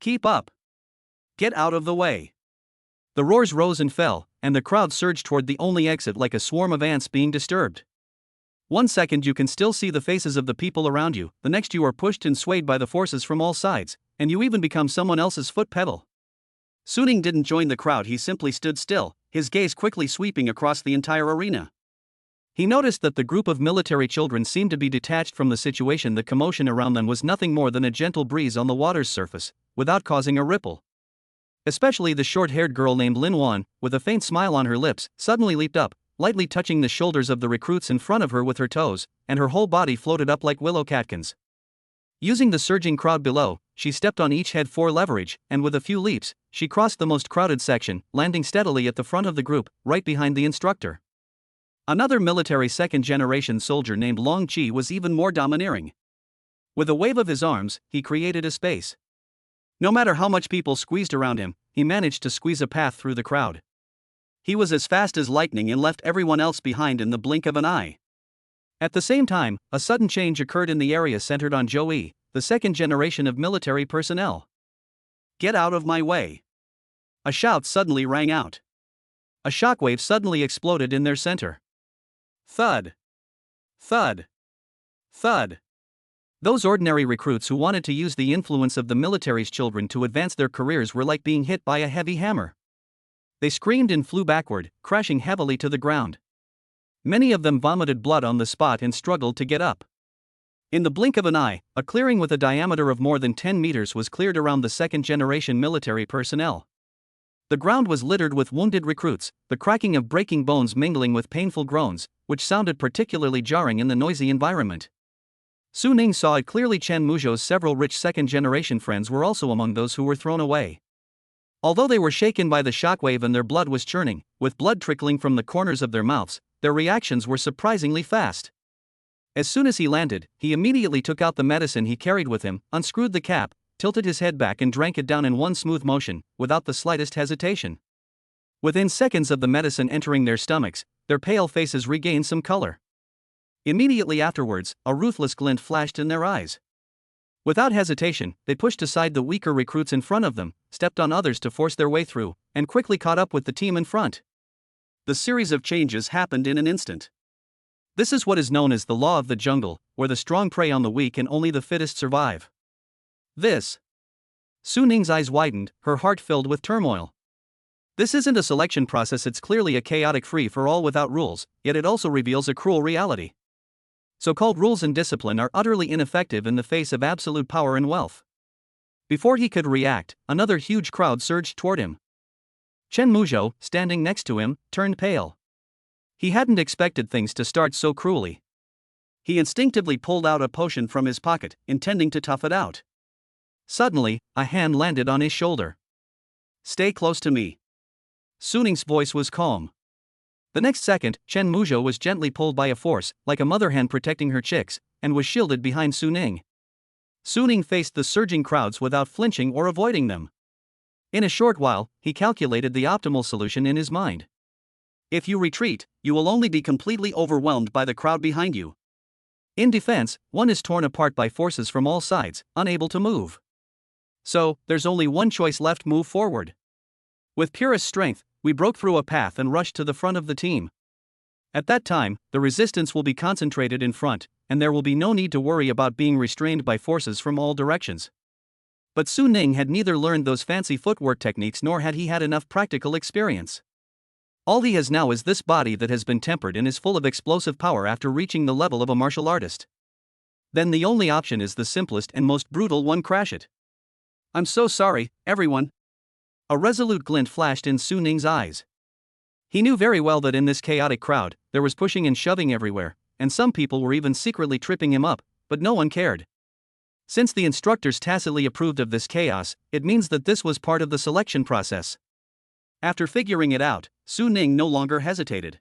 Keep up! Get out of the way! The roars rose and fell, and the crowd surged toward the only exit like a swarm of ants being disturbed. 1 second you can still see the faces of the people around you, the next you are pushed and swayed by the forces from all sides, and you even become someone else's foot pedal. Suning didn't join the crowd, he simply stood still, his gaze quickly sweeping across the entire arena. He noticed that the group of military children seemed to be detached from the situation. The commotion around them was nothing more than a gentle breeze on the water's surface, without causing a ripple. Especially the short-haired girl named Lin Wan, with a faint smile on her lips, suddenly leaped up, lightly touching the shoulders of the recruits in front of her with her toes, and her whole body floated up like willow catkins. Using the surging crowd below, she stepped on each head for leverage, and with a few leaps, she crossed the most crowded section, landing steadily at the front of the group, right behind the instructor. Another military second-generation soldier named Long Chi was even more domineering. With a wave of his arms, he created a space. No matter how much people squeezed around him, he managed to squeeze a path through the crowd. He was as fast as lightning and left everyone else behind in the blink of an eye. At the same time, a sudden change occurred in the area centered on Joey, the second generation of military personnel. Get out of my way! A shout suddenly rang out. A shockwave suddenly exploded in their center. Thud! Thud! Thud! Those ordinary recruits who wanted to use the influence of the military's children to advance their careers were like being hit by a heavy hammer. They screamed and flew backward, crashing heavily to the ground. Many of them vomited blood on the spot and struggled to get up. In the blink of an eye, a clearing with a diameter of more than 10 meters was cleared around the second-generation military personnel. The ground was littered with wounded recruits, the cracking of breaking bones mingling with painful groans, which sounded particularly jarring in the noisy environment. Su Ning saw it clearly. Chen Muzhou's several rich second-generation friends were also among those who were thrown away. Although they were shaken by the shockwave and their blood was churning, with blood trickling from the corners of their mouths, their reactions were surprisingly fast. As soon as he landed, he immediately took out the medicine he carried with him, unscrewed the cap, tilted his head back and drank it down in one smooth motion, without the slightest hesitation. Within seconds of the medicine entering their stomachs, their pale faces regained some color. Immediately afterwards, a ruthless glint flashed in their eyes. Without hesitation, they pushed aside the weaker recruits in front of them, stepped on others to force their way through, and quickly caught up with the team in front. The series of changes happened in an instant. This is what is known as the law of the jungle, where the strong prey on the weak and only the fittest survive. Su Ning's eyes widened, her heart filled with turmoil. This isn't a selection process, it's clearly a chaotic free-for-all without rules, yet it also reveals a cruel reality. So-called rules and discipline are utterly ineffective in the face of absolute power and wealth. Before he could react, another huge crowd surged toward him. Chen Muzhou, standing next to him, turned pale. He hadn't expected things to start so cruelly. He instinctively pulled out a potion from his pocket, intending to tough it out. Suddenly, a hand landed on his shoulder. Stay close to me. Su Ning's voice was calm. The next second, Chen Muzhou was gently pulled by a force, like a mother hen protecting her chicks, and was shielded behind Su Ning. Su Ning faced the surging crowds without flinching or avoiding them. In a short while, he calculated the optimal solution in his mind. If you retreat, you will only be completely overwhelmed by the crowd behind you. In defense, one is torn apart by forces from all sides, unable to move. So, there's only one choice left: move forward. With purest strength, we broke through a path and rushed to the front of the team. At that time, the resistance will be concentrated in front, and there will be no need to worry about being restrained by forces from all directions. But Su Ning had neither learned those fancy footwork techniques nor had he had enough practical experience. All he has now is this body that has been tempered and is full of explosive power after reaching the level of a martial artist. Then the only option is the simplest and most brutal one: crash it. I'm so sorry, everyone. A resolute glint flashed in Su Ning's eyes. He knew very well that in this chaotic crowd, there was pushing and shoving everywhere, and some people were even secretly tripping him up, but no one cared. Since the instructors tacitly approved of this chaos, it means that this was part of the selection process. After figuring it out, Su Ning no longer hesitated.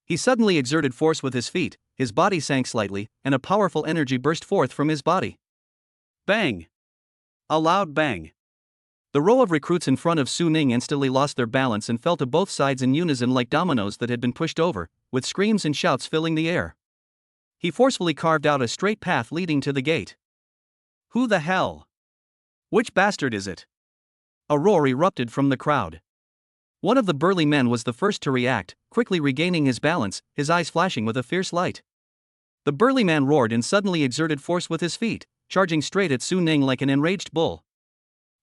He suddenly exerted force with his feet, his body sank slightly, and a powerful energy burst forth from his body. Bang! A loud bang. The row of recruits in front of Su Ning instantly lost their balance and fell to both sides in unison like dominoes that had been pushed over, with screams and shouts filling the air. He forcefully carved out a straight path leading to the gate. Who the hell? Which bastard is it? A roar erupted from the crowd. One of the burly men was the first to react, quickly regaining his balance, his eyes flashing with a fierce light. The burly man roared and suddenly exerted force with his feet, charging straight at Su Ning like an enraged bull.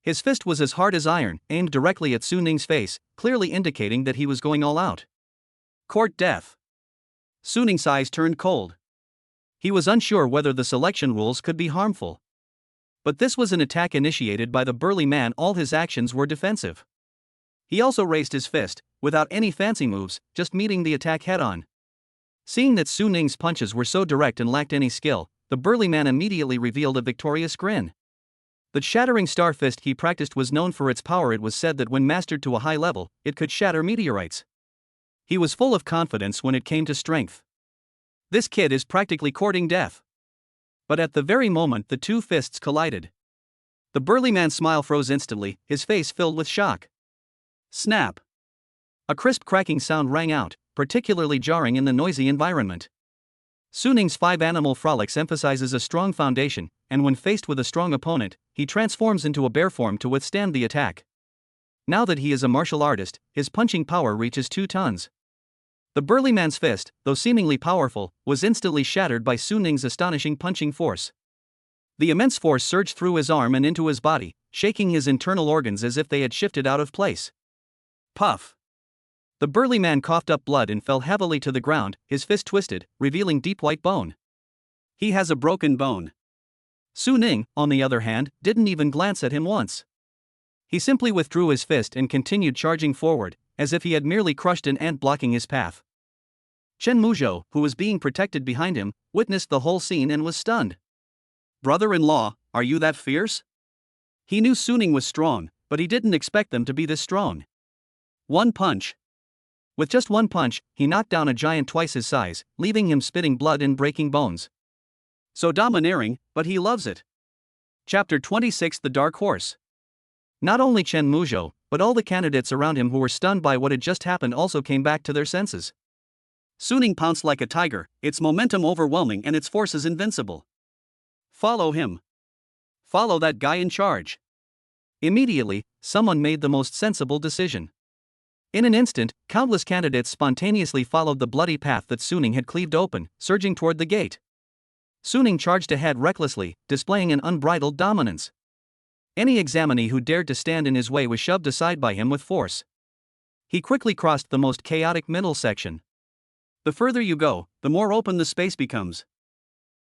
His fist was as hard as iron, aimed directly at Su Ning's face, clearly indicating that he was going all out. Court death. Su Ning's eyes turned cold. He was unsure whether the selection rules could be harmful. But this was an attack initiated by the burly man. All his actions were defensive. He also raised his fist, without any fancy moves, just meeting the attack head-on. Seeing that Su Ning's punches were so direct and lacked any skill, the burly man immediately revealed a victorious grin. The shattering star fist he practiced was known for its power. It was said that when mastered to a high level, it could shatter meteorites. He was full of confidence when it came to strength. This kid is practically courting death. But at the very moment the two fists collided, the burly man's smile froze instantly, his face filled with shock. Snap! A crisp cracking sound rang out, particularly jarring in the noisy environment. Su Ning's 5 animal frolics emphasizes a strong foundation, and when faced with a strong opponent, he transforms into a bear form to withstand the attack. Now that he is a martial artist, his punching power reaches 2 tons. The burly man's fist, though seemingly powerful, was instantly shattered by Su Ning's astonishing punching force. The immense force surged through his arm and into his body, shaking his internal organs as if they had shifted out of place. Puff! The burly man coughed up blood and fell heavily to the ground, his fist twisted, revealing deep white bone. He has a broken bone. Su Ning, on the other hand, didn't even glance at him once. He simply withdrew his fist and continued charging forward, as if he had merely crushed an ant blocking his path. Chen Muzhou, who was being protected behind him, witnessed the whole scene and was stunned. Brother-in-law, are you that fierce? He knew Su Ning was strong, but he didn't expect them to be this strong. One punch. With just one punch, he knocked down a giant twice his size, leaving him spitting blood and breaking bones. So domineering, but he loves it. Chapter 26: The Dark Horse. Not only Chen Muzhou, but all the candidates around him who were stunned by what had just happened also came back to their senses. Su Ning pounced like a tiger, its momentum overwhelming and its forces invincible. Follow him. Follow that guy in charge. Immediately, someone made the most sensible decision. In an instant, countless candidates spontaneously followed the bloody path that Su Ning had cleaved open, surging toward the gate. Su Ning charged ahead recklessly, displaying an unbridled dominance. Any examinee who dared to stand in his way was shoved aside by him with force. He quickly crossed the most chaotic middle section. The further you go, the more open the space becomes.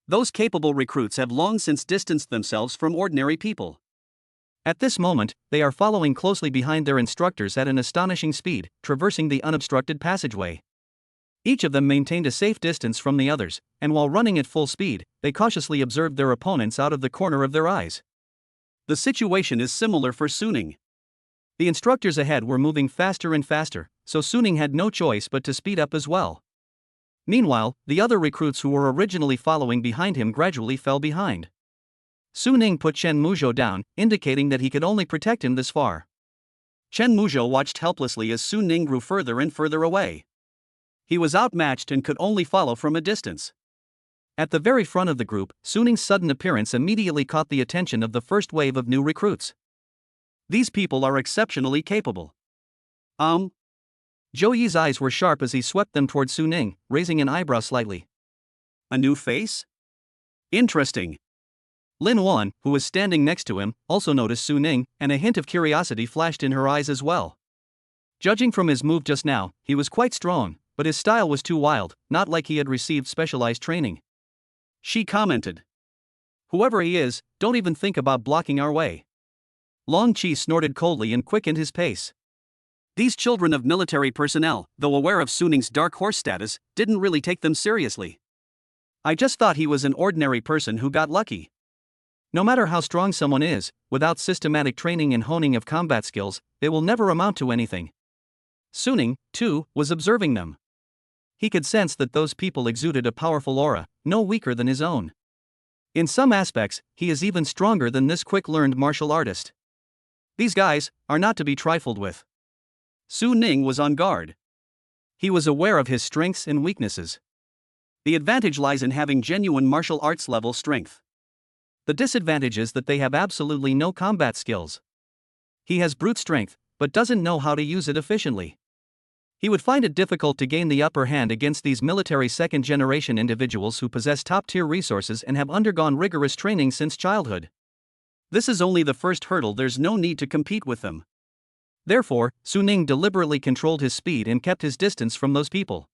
Those capable recruits have long since distanced themselves from ordinary people. At this moment, they are following closely behind their instructors at an astonishing speed, traversing the unobstructed passageway. Each of them maintained a safe distance from the others, and while running at full speed, they cautiously observed their opponents out of the corner of their eyes. The situation is similar for Su Ning. The instructors ahead were moving faster and faster, so Su Ning had no choice but to speed up as well. Meanwhile, the other recruits who were originally following behind him gradually fell behind. Su Ning put Chen Muzhou down, indicating that he could only protect him this far. Chen Muzhou watched helplessly as Su Ning grew further and further away. He was outmatched and could only follow from a distance. At the very front of the group, Su Ning's sudden appearance immediately caught the attention of the first wave of new recruits. These people are exceptionally capable. Zhou Yi's eyes were sharp as he swept them toward Su Ning, raising an eyebrow slightly. A new face? Interesting. Lin Wan, who was standing next to him, also noticed Su Ning, and a hint of curiosity flashed in her eyes as well. Judging from his move just now, he was quite strong, but his style was too wild, not like he had received specialized training. She commented. Whoever he is, don't even think about blocking our way. Long Qi snorted coldly and quickened his pace. These children of military personnel, though aware of Su Ning's dark horse status, didn't really take them seriously. I just thought he was an ordinary person who got lucky. No matter how strong someone is, without systematic training and honing of combat skills, they will never amount to anything. Su Ning, too, was observing them. He could sense that those people exuded a powerful aura, no weaker than his own. In some aspects, he is even stronger than this quick-learned martial artist. These guys are not to be trifled with. Su Ning was on guard. He was aware of his strengths and weaknesses. The advantage lies in having genuine martial arts level strength. The disadvantage is that they have absolutely no combat skills. He has brute strength, but doesn't know how to use it efficiently. He would find it difficult to gain the upper hand against these military second-generation individuals who possess top-tier resources and have undergone rigorous training since childhood. This is only the first hurdle, there's no need to compete with them. Therefore, Su Ning deliberately controlled his speed and kept his distance from those people.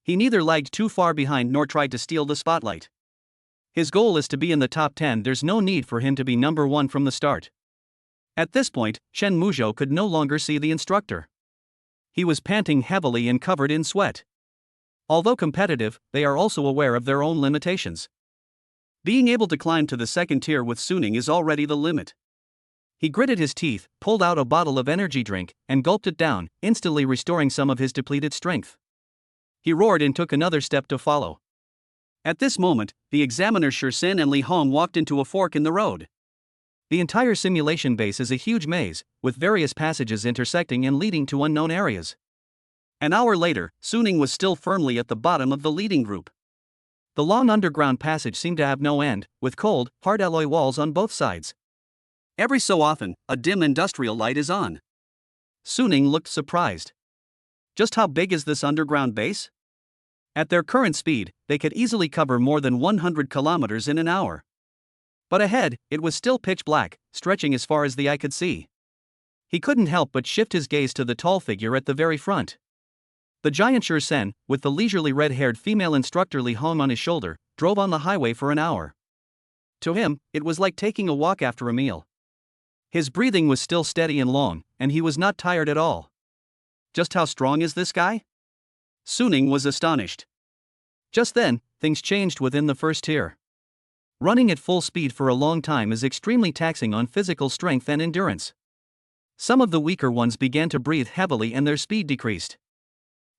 He neither lagged too far behind nor tried to steal the spotlight. His goal is to be in the top 10, there's no need for him to be number 1 from the start. At this point, Shen Muzhou could no longer see the instructor. He was panting heavily and covered in sweat. Although competitive, they are also aware of their own limitations. Being able to climb to the second tier with Su Ning is already the limit. He gritted his teeth, pulled out a bottle of energy drink, and gulped it down, instantly restoring some of his depleted strength. He roared and took another step to follow. At this moment, the examiners Shursen and Li Hong walked into a fork in the road. The entire simulation base is a huge maze, with various passages intersecting and leading to unknown areas. An hour later, Su Ning was still firmly at the bottom of the leading group. The long underground passage seemed to have no end, with cold, hard alloy walls on both sides. Every so often, a dim industrial light is on. Su Ning looked surprised. Just how big is this underground base? At their current speed, they could easily cover more than 100 kilometers in an hour. But ahead, it was still pitch black, stretching as far as the eye could see. He couldn't help but shift his gaze to the tall figure at the very front. The giant Shursen, with the leisurely red-haired female instructor Li Hong on his shoulder, drove on the highway for an hour. To him, it was like taking a walk after a meal. His breathing was still steady and long, and he was not tired at all. Just how strong is this guy? Su Ning was astonished. Just then, things changed within the first tier. Running at full speed for a long time is extremely taxing on physical strength and endurance. Some of the weaker ones began to breathe heavily and their speed decreased.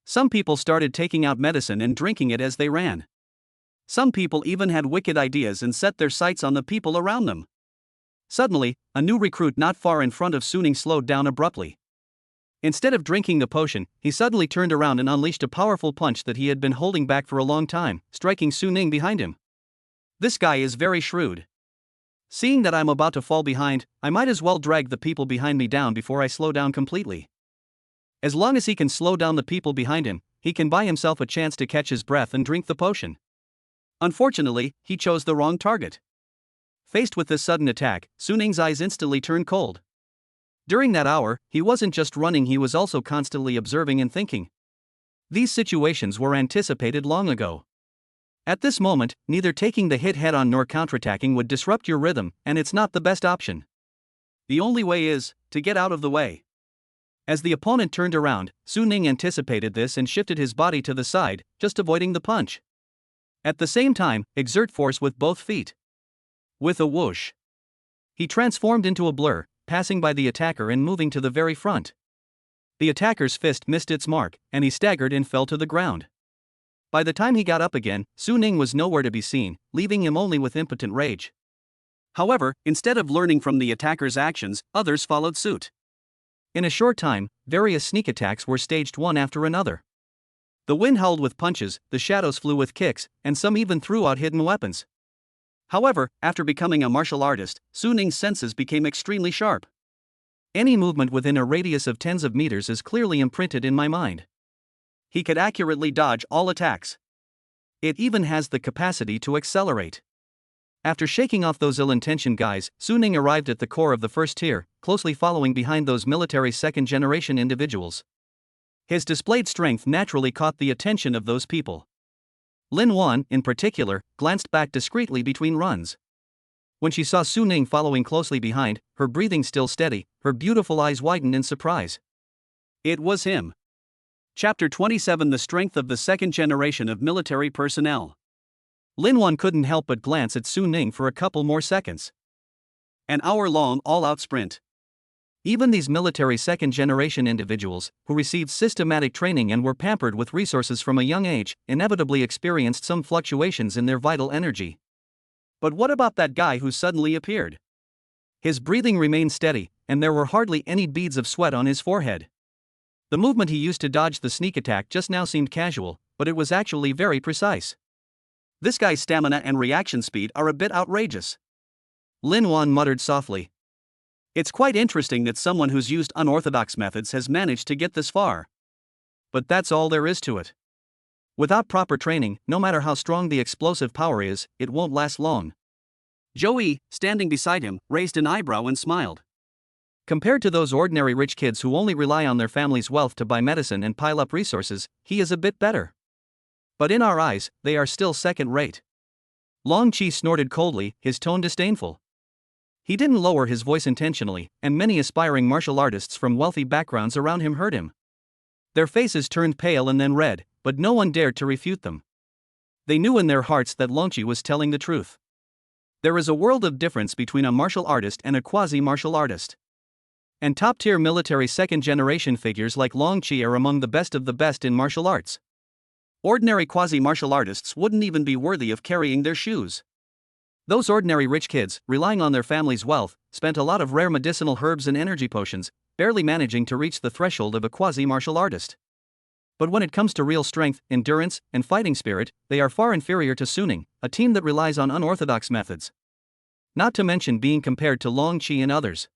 Some people started taking out medicine and drinking it as they ran. Some people even had wicked ideas and set their sights on the people around them. Suddenly, a new recruit not far in front of Su Ning slowed down abruptly. Instead of drinking the potion, he suddenly turned around and unleashed a powerful punch that he had been holding back for a long time, striking Su Ning behind him. This guy is very shrewd. Seeing that I'm about to fall behind, I might as well drag the people behind me down before I slow down completely. As long as he can slow down the people behind him, he can buy himself a chance to catch his breath and drink the potion. Unfortunately, he chose the wrong target. Faced with this sudden attack, Su Ning's eyes instantly turned cold. During that hour, he wasn't just running, he was also constantly observing and thinking. These situations were anticipated long ago. At this moment, neither taking the hit head-on nor counterattacking would disrupt your rhythm, and it's not the best option. The only way is to get out of the way. As the opponent turned around, Su Ning anticipated this and shifted his body to the side, just avoiding the punch. At the same time, exert force with both feet. With a whoosh, he transformed into a blur, passing by the attacker and moving to the very front. The attacker's fist missed its mark, and he staggered and fell to the ground. By the time he got up again, Su Ning was nowhere to be seen, leaving him only with impotent rage. However, instead of learning from the attacker's actions, others followed suit. In a short time, various sneak attacks were staged one after another. The wind howled with punches, the shadows flew with kicks, and some even threw out hidden weapons. However, after becoming a martial artist, Su Ning's senses became extremely sharp. Any movement within a radius of tens of meters is clearly imprinted in my mind. He could accurately dodge all attacks. It even has the capacity to accelerate. After shaking off those ill-intentioned guys, Su Ning arrived at the core of the first tier, closely following behind those military second-generation individuals. His displayed strength naturally caught the attention of those people. Lin Wan, in particular, glanced back discreetly between runs. When she saw Su Ning following closely behind, her breathing still steady, her beautiful eyes widened in surprise. It was him. Chapter 27: The Strength of the Second Generation of Military Personnel. Lin Wan couldn't help but glance at Su Ning for a couple more seconds. An hour-long all-out sprint. Even these military second-generation individuals, who received systematic training and were pampered with resources from a young age, inevitably experienced some fluctuations in their vital energy. But what about that guy who suddenly appeared? His breathing remained steady, and there were hardly any beads of sweat on his forehead. The movement he used to dodge the sneak attack just now seemed casual, but it was actually very precise. This guy's stamina and reaction speed are a bit outrageous. Lin Wan muttered softly. It's quite interesting that someone who's used unorthodox methods has managed to get this far. But that's all there is to it. Without proper training, no matter how strong the explosive power is, it won't last long. Joey, standing beside him, raised an eyebrow and smiled. Compared to those ordinary rich kids who only rely on their family's wealth to buy medicine and pile up resources, he is a bit better. But in our eyes, they are still second-rate. Long Chi snorted coldly, his tone disdainful. He didn't lower his voice intentionally, and many aspiring martial artists from wealthy backgrounds around him heard him. Their faces turned pale and then red, but no one dared to refute them. They knew in their hearts that Long Chi was telling the truth. There is a world of difference between a martial artist and a quasi-martial artist. And top-tier military second-generation figures like Long Chi are among the best of the best in martial arts. Ordinary quasi-martial artists wouldn't even be worthy of carrying their shoes. Those ordinary rich kids, relying on their family's wealth, spent a lot of rare medicinal herbs and energy potions, barely managing to reach the threshold of a quasi-martial artist. But when it comes to real strength, endurance, and fighting spirit, they are far inferior to Suning, a team that relies on unorthodox methods. Not to mention being compared to Long Chi and others.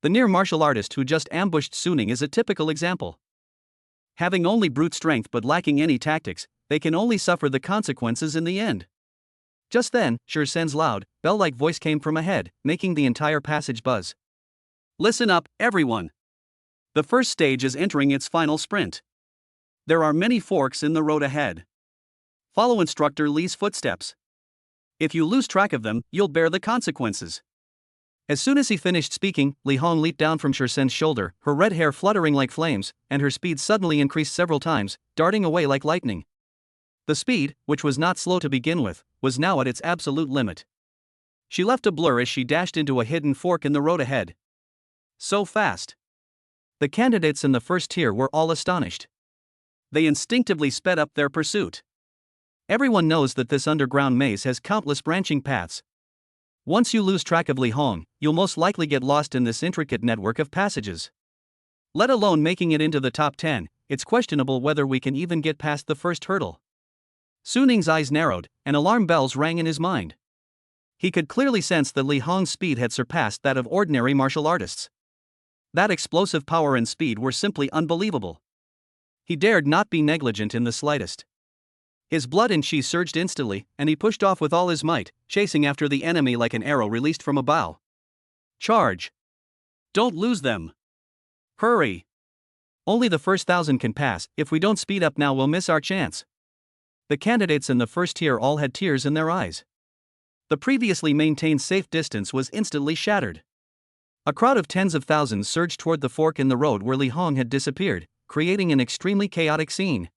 The near martial artist who just ambushed Suning is a typical example. Having only brute strength but lacking any tactics, they can only suffer the consequences in the end. Just then, Shi Sen's loud, bell-like voice came from ahead, making the entire passage buzz. Listen up, everyone. The first stage is entering its final sprint. There are many forks in the road ahead. Follow Instructor Li's footsteps. If you lose track of them, you'll bear the consequences. As soon as he finished speaking, Li Hong leaped down from Shi Sen's shoulder, her red hair fluttering like flames, and her speed suddenly increased several times, darting away like lightning. The speed, which was not slow to begin with, was now at its absolute limit. She left a blur as she dashed into a hidden fork in the road ahead. So fast. The candidates in the first tier were all astonished. They instinctively sped up their pursuit. Everyone knows that this underground maze has countless branching paths. Once you lose track of Li Hong, you'll most likely get lost in this intricate network of passages. Let alone making it into the top 10, it's questionable whether we can even get past the first hurdle. Suning's eyes narrowed, and alarm bells rang in his mind. He could clearly sense that Li Hong's speed had surpassed that of ordinary martial artists. That explosive power and speed were simply unbelievable. He dared not be negligent in the slightest. His blood and chi surged instantly, and he pushed off with all his might, chasing after the enemy like an arrow released from a bow. Charge! Don't lose them! Hurry! Only the first 1,000 can pass. If we don't speed up now, we'll miss our chance. The candidates in the first tier all had tears in their eyes. The previously maintained safe distance was instantly shattered. A crowd of tens of thousands surged toward the fork in the road where Li Hong had disappeared, creating an extremely chaotic scene.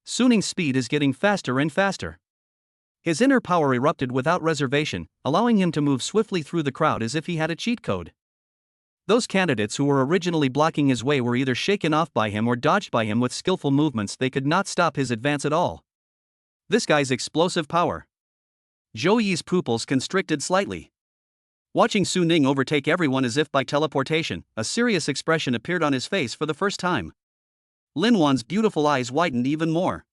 Suning's speed is getting faster and faster. His inner power erupted without reservation, allowing him to move swiftly through the crowd as if he had a cheat code. Those candidates who were originally blocking his way were either shaken off by him or dodged by him with skillful movements. They could not stop his advance at all. This guy's explosive power. Zhou Yi's pupils constricted slightly. Watching Su Ning overtake everyone as if by teleportation, a serious expression appeared on his face for the first time. Lin Wan's beautiful eyes widened even more.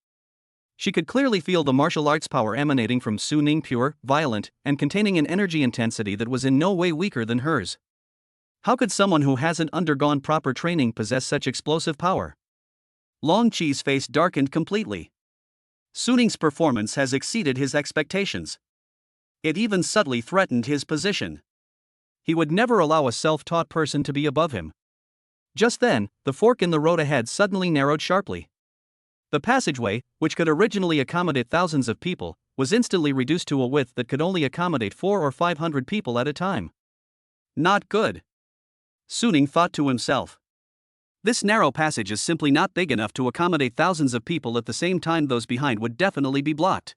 She could clearly feel the martial arts power emanating from Su Ning, pure, violent, and containing an energy intensity that was in no way weaker than hers. How could someone who hasn't undergone proper training possess such explosive power? Long Chi's face darkened completely. Su Ning's performance has exceeded his expectations. It even subtly threatened his position. He would never allow a self-taught person to be above him. Just then, the fork in the road ahead suddenly narrowed sharply. The passageway, which could originally accommodate thousands of people, was instantly reduced to a width that could only accommodate 400 or 500 people at a time. Not good. Su Ning thought to himself. This narrow passage is simply not big enough to accommodate thousands of people at the same time. Those behind would definitely be blocked.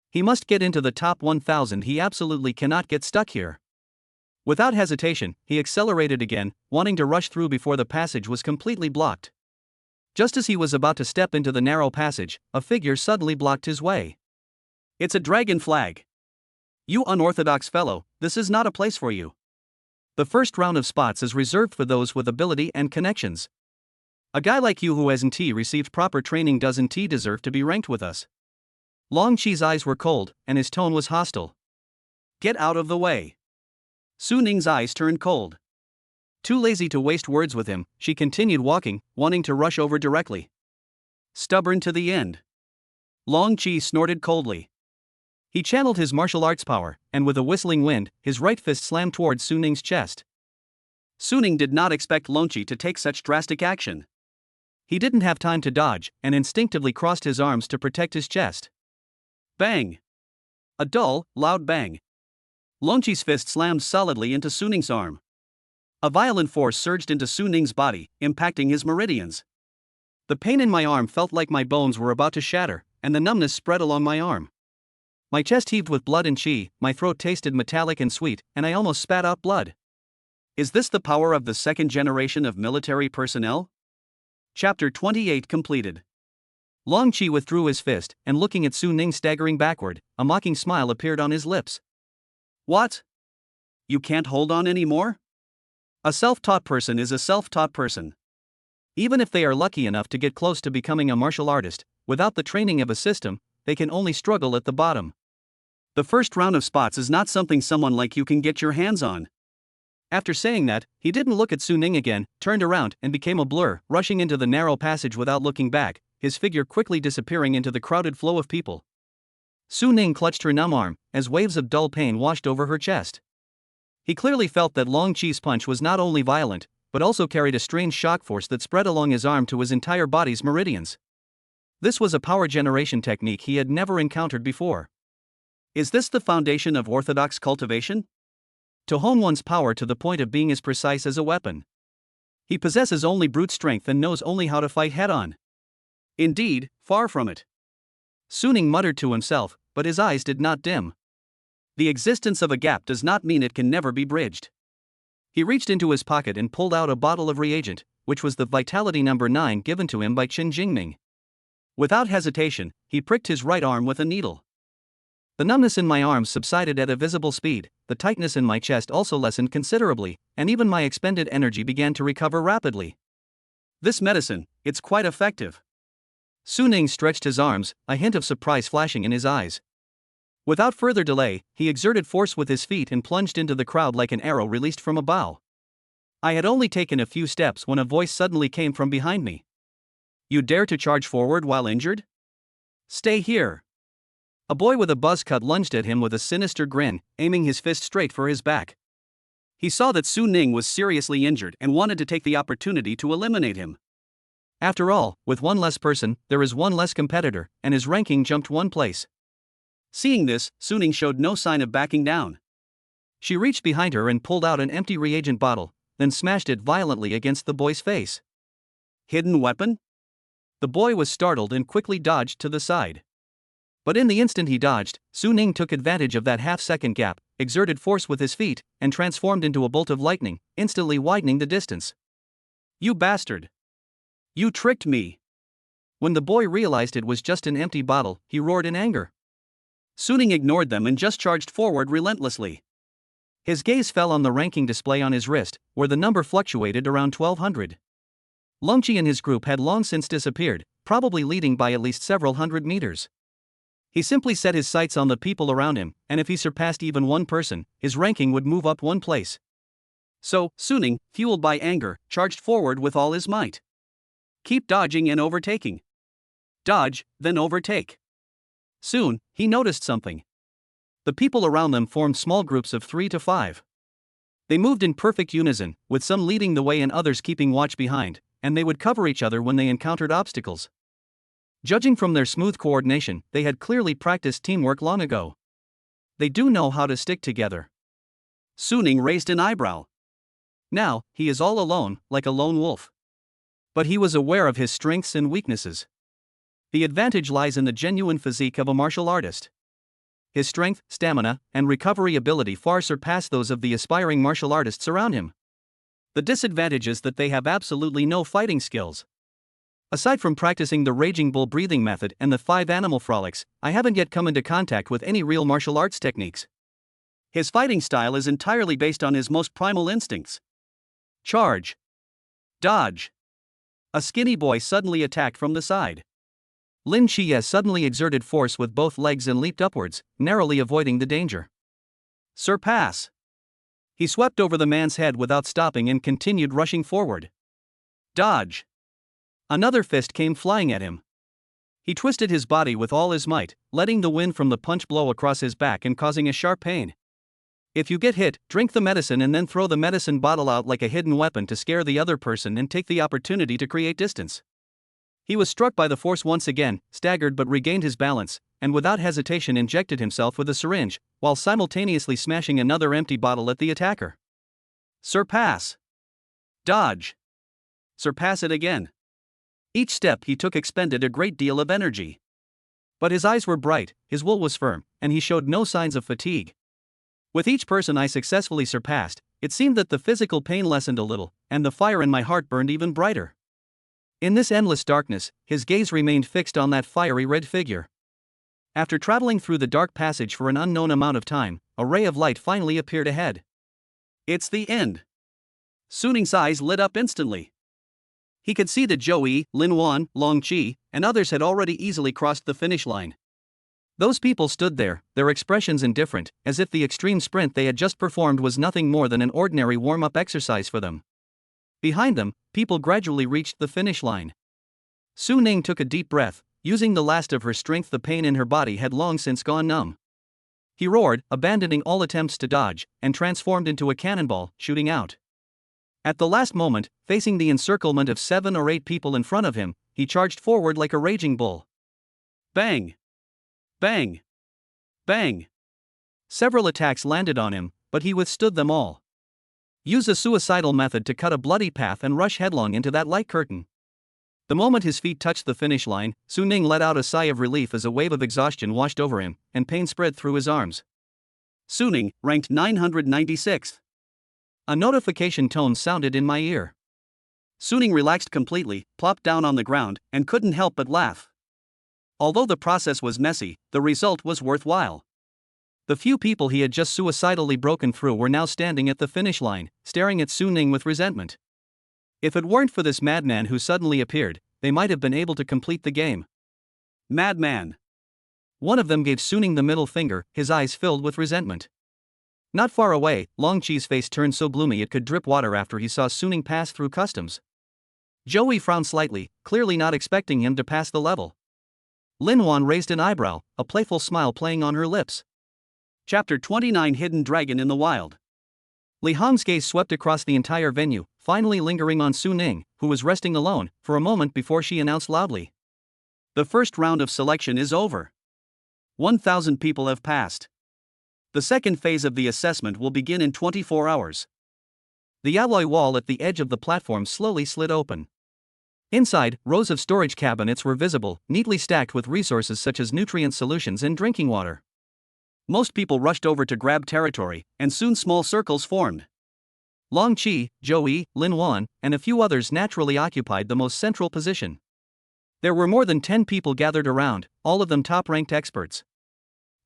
He must get into the top 1,000. He absolutely cannot get stuck here. Without hesitation, he accelerated again, wanting to rush through before the passage was completely blocked. Just as he was about to step into the narrow passage, a figure suddenly blocked his way. It's a dragon flag. You unorthodox fellow, this is not a place for you. The first round of spots is reserved for those with ability and connections. A guy like you who hasn't received proper training doesn't deserve to be ranked with us. Long Chi's eyes were cold, and his tone was hostile. Get out of the way. Su Ning's eyes turned cold. Too lazy to waste words with him, she continued walking, wanting to rush over directly. Stubborn to the end. Long Chi snorted coldly. He channeled his martial arts power, and with a whistling wind, his right fist slammed towards Su Ning's chest. Su Ning did not expect Long Chi to take such drastic action. He didn't have time to dodge, and instinctively crossed his arms to protect his chest. Bang! A dull, loud bang. Long Chi's fist slammed solidly into Su Ning's arm. A violent force surged into Su Ning's body, impacting his meridians. The pain in my arm felt like my bones were about to shatter, and the numbness spread along my arm. My chest heaved with blood and chi, my throat tasted metallic and sweet, and I almost spat out blood. Is this the power of the second generation of military personnel? Chapter 28 completed. Long Chi withdrew his fist, and looking at Su Ning staggering backward, a mocking smile appeared on his lips. What? You can't hold on anymore? A self-taught person is a self-taught person. Even if they are lucky enough to get close to becoming a martial artist, without the training of a system, they can only struggle at the bottom. The first round of spots is not something someone like you can get your hands on. After saying that, he didn't look at Su Ning again, turned around and became a blur, rushing into the narrow passage without looking back, his figure quickly disappearing into the crowded flow of people. Su Ning clutched her numb arm, as waves of dull pain washed over her chest. He clearly felt that Long Chi's punch was not only violent, but also carried a strange shock force that spread along his arm to his entire body's meridians. This was a power generation technique he had never encountered before. Is this the foundation of orthodox cultivation? To hone one's power to the point of being as precise as a weapon. He possesses only brute strength and knows only how to fight head-on. Indeed, far from it. Su Ning muttered to himself, but his eyes did not dim. The existence of a gap does not mean it can never be bridged. He reached into his pocket and pulled out a bottle of reagent, which was the vitality number 9 given to him by Qin Jingming. Without hesitation, he pricked his right arm with a needle. The numbness in my arms subsided at a visible speed, the tightness in my chest also lessened considerably, and even my expended energy began to recover rapidly. This medicine, it's quite effective. Su Ning stretched his arms, a hint of surprise flashing in his eyes. Without further delay, he exerted force with his feet and plunged into the crowd like an arrow released from a bow. I had only taken a few steps when a voice suddenly came from behind me. You dare to charge forward while injured? Stay here. A boy with a buzz cut lunged at him with a sinister grin, aiming his fist straight for his back. He saw that Su Ning was seriously injured and wanted to take the opportunity to eliminate him. After all, with one less person, there is one less competitor, and his ranking jumped one place. Seeing this, Su Ning showed no sign of backing down. She reached behind her and pulled out an empty reagent bottle, then smashed it violently against the boy's face. Hidden weapon? The boy was startled and quickly dodged to the side. But in the instant he dodged, Su Ning took advantage of that half-second gap, exerted force with his feet, and transformed into a bolt of lightning, instantly widening the distance. You bastard! You tricked me! When the boy realized it was just an empty bottle, he roared in anger. Su Ning ignored them and just charged forward relentlessly. His gaze fell on the ranking display on his wrist, where the number fluctuated around 1200. Long Chi and his group had long since disappeared, probably leading by at least several hundred meters. He simply set his sights on the people around him, and if he surpassed even one person, his ranking would move up one place. So, Su Ning, fueled by anger, charged forward with all his might. Keep dodging and overtaking. Dodge, then overtake. Soon, he noticed something. The people around them formed small groups of 3 to 5. They moved in perfect unison, with some leading the way and others keeping watch behind, and they would cover each other when they encountered obstacles. Judging from their smooth coordination, they had clearly practiced teamwork long ago. They do know how to stick together. Su Ning raised an eyebrow. Now, he is all alone, like a lone wolf. But he was aware of his strengths and weaknesses. The advantage lies in the genuine physique of a martial artist. his strength, stamina, and recovery ability far surpass those of the aspiring martial artists around him. The disadvantage is that they have absolutely no fighting skills. Aside from practicing the Raging Bull breathing method and the 5 animal frolics, I haven't yet come into contact with any real martial arts techniques. His fighting style is entirely based on his most primal instincts. Charge. Dodge. A skinny boy suddenly attacked from the side. Lin Chiye suddenly exerted force with both legs and leaped upwards, narrowly avoiding the danger. Surpass. He swept over the man's head without stopping and continued rushing forward. Dodge. Another fist came flying at him. He twisted his body with all his might, letting the wind from the punch blow across his back and causing a sharp pain. If you get hit, drink the medicine and then throw the medicine bottle out like a hidden weapon to scare the other person and take the opportunity to create distance. He was struck by the force once again, staggered but regained his balance, and without hesitation injected himself with a syringe, while simultaneously smashing another empty bottle at the attacker. Surpass. Dodge. Surpass it again. Each step he took expended a great deal of energy. But his eyes were bright, his will was firm, and he showed no signs of fatigue. With each person I successfully surpassed, it seemed that the physical pain lessened a little, and the fire in my heart burned even brighter. In this endless darkness, his gaze remained fixed on that fiery red figure. After traveling through the dark passage for an unknown amount of time, a ray of light finally appeared ahead. It's the end. Su Ning's eyes lit up instantly. He could see that Zhou Yi, Lin Wan, Long Qi, and others had already easily crossed the finish line. Those people stood there, their expressions indifferent, as if the extreme sprint they had just performed was nothing more than an ordinary warm-up exercise for them. Behind them, people gradually reached the finish line. Su Ning took a deep breath, using the last of her strength. The pain in her body had long since gone numb. He roared, abandoning all attempts to dodge, and transformed into a cannonball, shooting out. At the last moment, facing the encirclement of 7 or 8 people in front of him, he charged forward like a raging bull. Bang! Bang! Bang! Several attacks landed on him, but he withstood them all. Use a suicidal method to cut a bloody path and rush headlong into that light curtain. The moment his feet touched the finish line, Su Ning let out a sigh of relief as a wave of exhaustion washed over him, and pain spread through his arms. Su Ning, ranked 996th. A notification tone sounded in my ear. Su Ning relaxed completely, plopped down on the ground, and couldn't help but laugh. Although the process was messy, the result was worthwhile. The few people he had just suicidally broken through were now standing at the finish line, staring at Su Ning with resentment. If it weren't for this madman who suddenly appeared, they might have been able to complete the game. Madman! One of them gave Su Ning the middle finger, his eyes filled with resentment. Not far away, Long Qi's face turned so gloomy it could drip water after he saw Su Ning pass through customs. Zhou Yi frowned slightly, clearly not expecting him to pass the level. Lin Wan raised an eyebrow, a playful smile playing on her lips. Chapter 29: Hidden Dragon in the Wild. Li Hong's gaze swept across the entire venue, finally lingering on Su Ning, who was resting alone, for a moment before she announced loudly. The first round of selection is over. 1,000 people have passed. The second phase of the assessment will begin in 24 hours. The alloy wall at the edge of the platform slowly slid open. Inside, rows of storage cabinets were visible, neatly stacked with resources such as nutrient solutions and drinking water. Most people rushed over to grab territory, and soon small circles formed. Long Qi, Zhou Yi, Lin Wan, and a few others naturally occupied the most central position. There were more than 10 people gathered around, all of them top-ranked experts.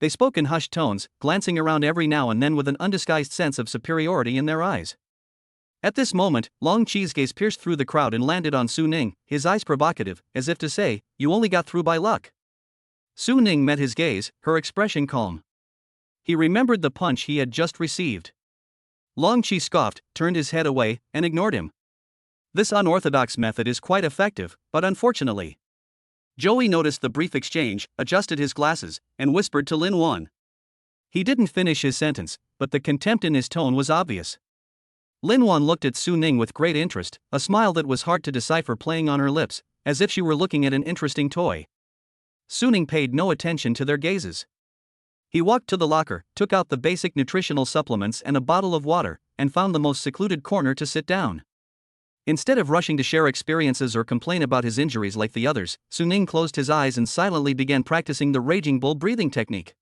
They spoke in hushed tones, glancing around every now and then with an undisguised sense of superiority in their eyes. At this moment, Long Qi's gaze pierced through the crowd and landed on Su Ning, his eyes provocative, as if to say, "You only got through by luck." Su Ning met his gaze, her expression calm. He remembered the punch he had just received. Long Qi scoffed, turned his head away, and ignored him. This unorthodox method is quite effective, but unfortunately. Zhou Yi noticed the brief exchange, adjusted his glasses, and whispered to Lin Wan. He didn't finish his sentence, but the contempt in his tone was obvious. Lin Wan looked at Su Ning with great interest, a smile that was hard to decipher playing on her lips, as if she were looking at an interesting toy. Su Ning paid no attention to their gazes. He walked to the locker, took out the basic nutritional supplements and a bottle of water, and found the most secluded corner to sit down. Instead of rushing to share experiences or complain about his injuries like the others, Su Ning closed his eyes and silently began practicing the Raging Bull breathing technique.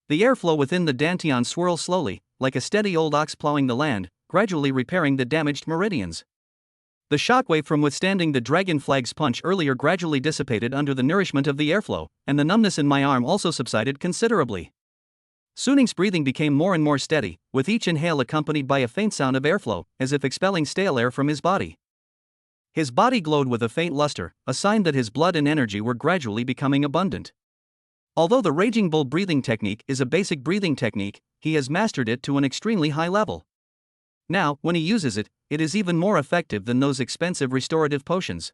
The airflow within the dantian swirls slowly, like a steady old ox plowing the land, gradually repairing the damaged meridians. The shockwave from withstanding the dragon flag's punch earlier gradually dissipated under the nourishment of the airflow, and the numbness in my arm also subsided considerably. Suning's breathing became more and more steady, with each inhale accompanied by a faint sound of airflow, as if expelling stale air from his body. His body glowed with a faint luster, a sign that his blood and energy were gradually becoming abundant. Although the Raging Bull breathing technique is a basic breathing technique, he has mastered it to an extremely high level. Now, when he uses it, it is even more effective than those expensive restorative potions.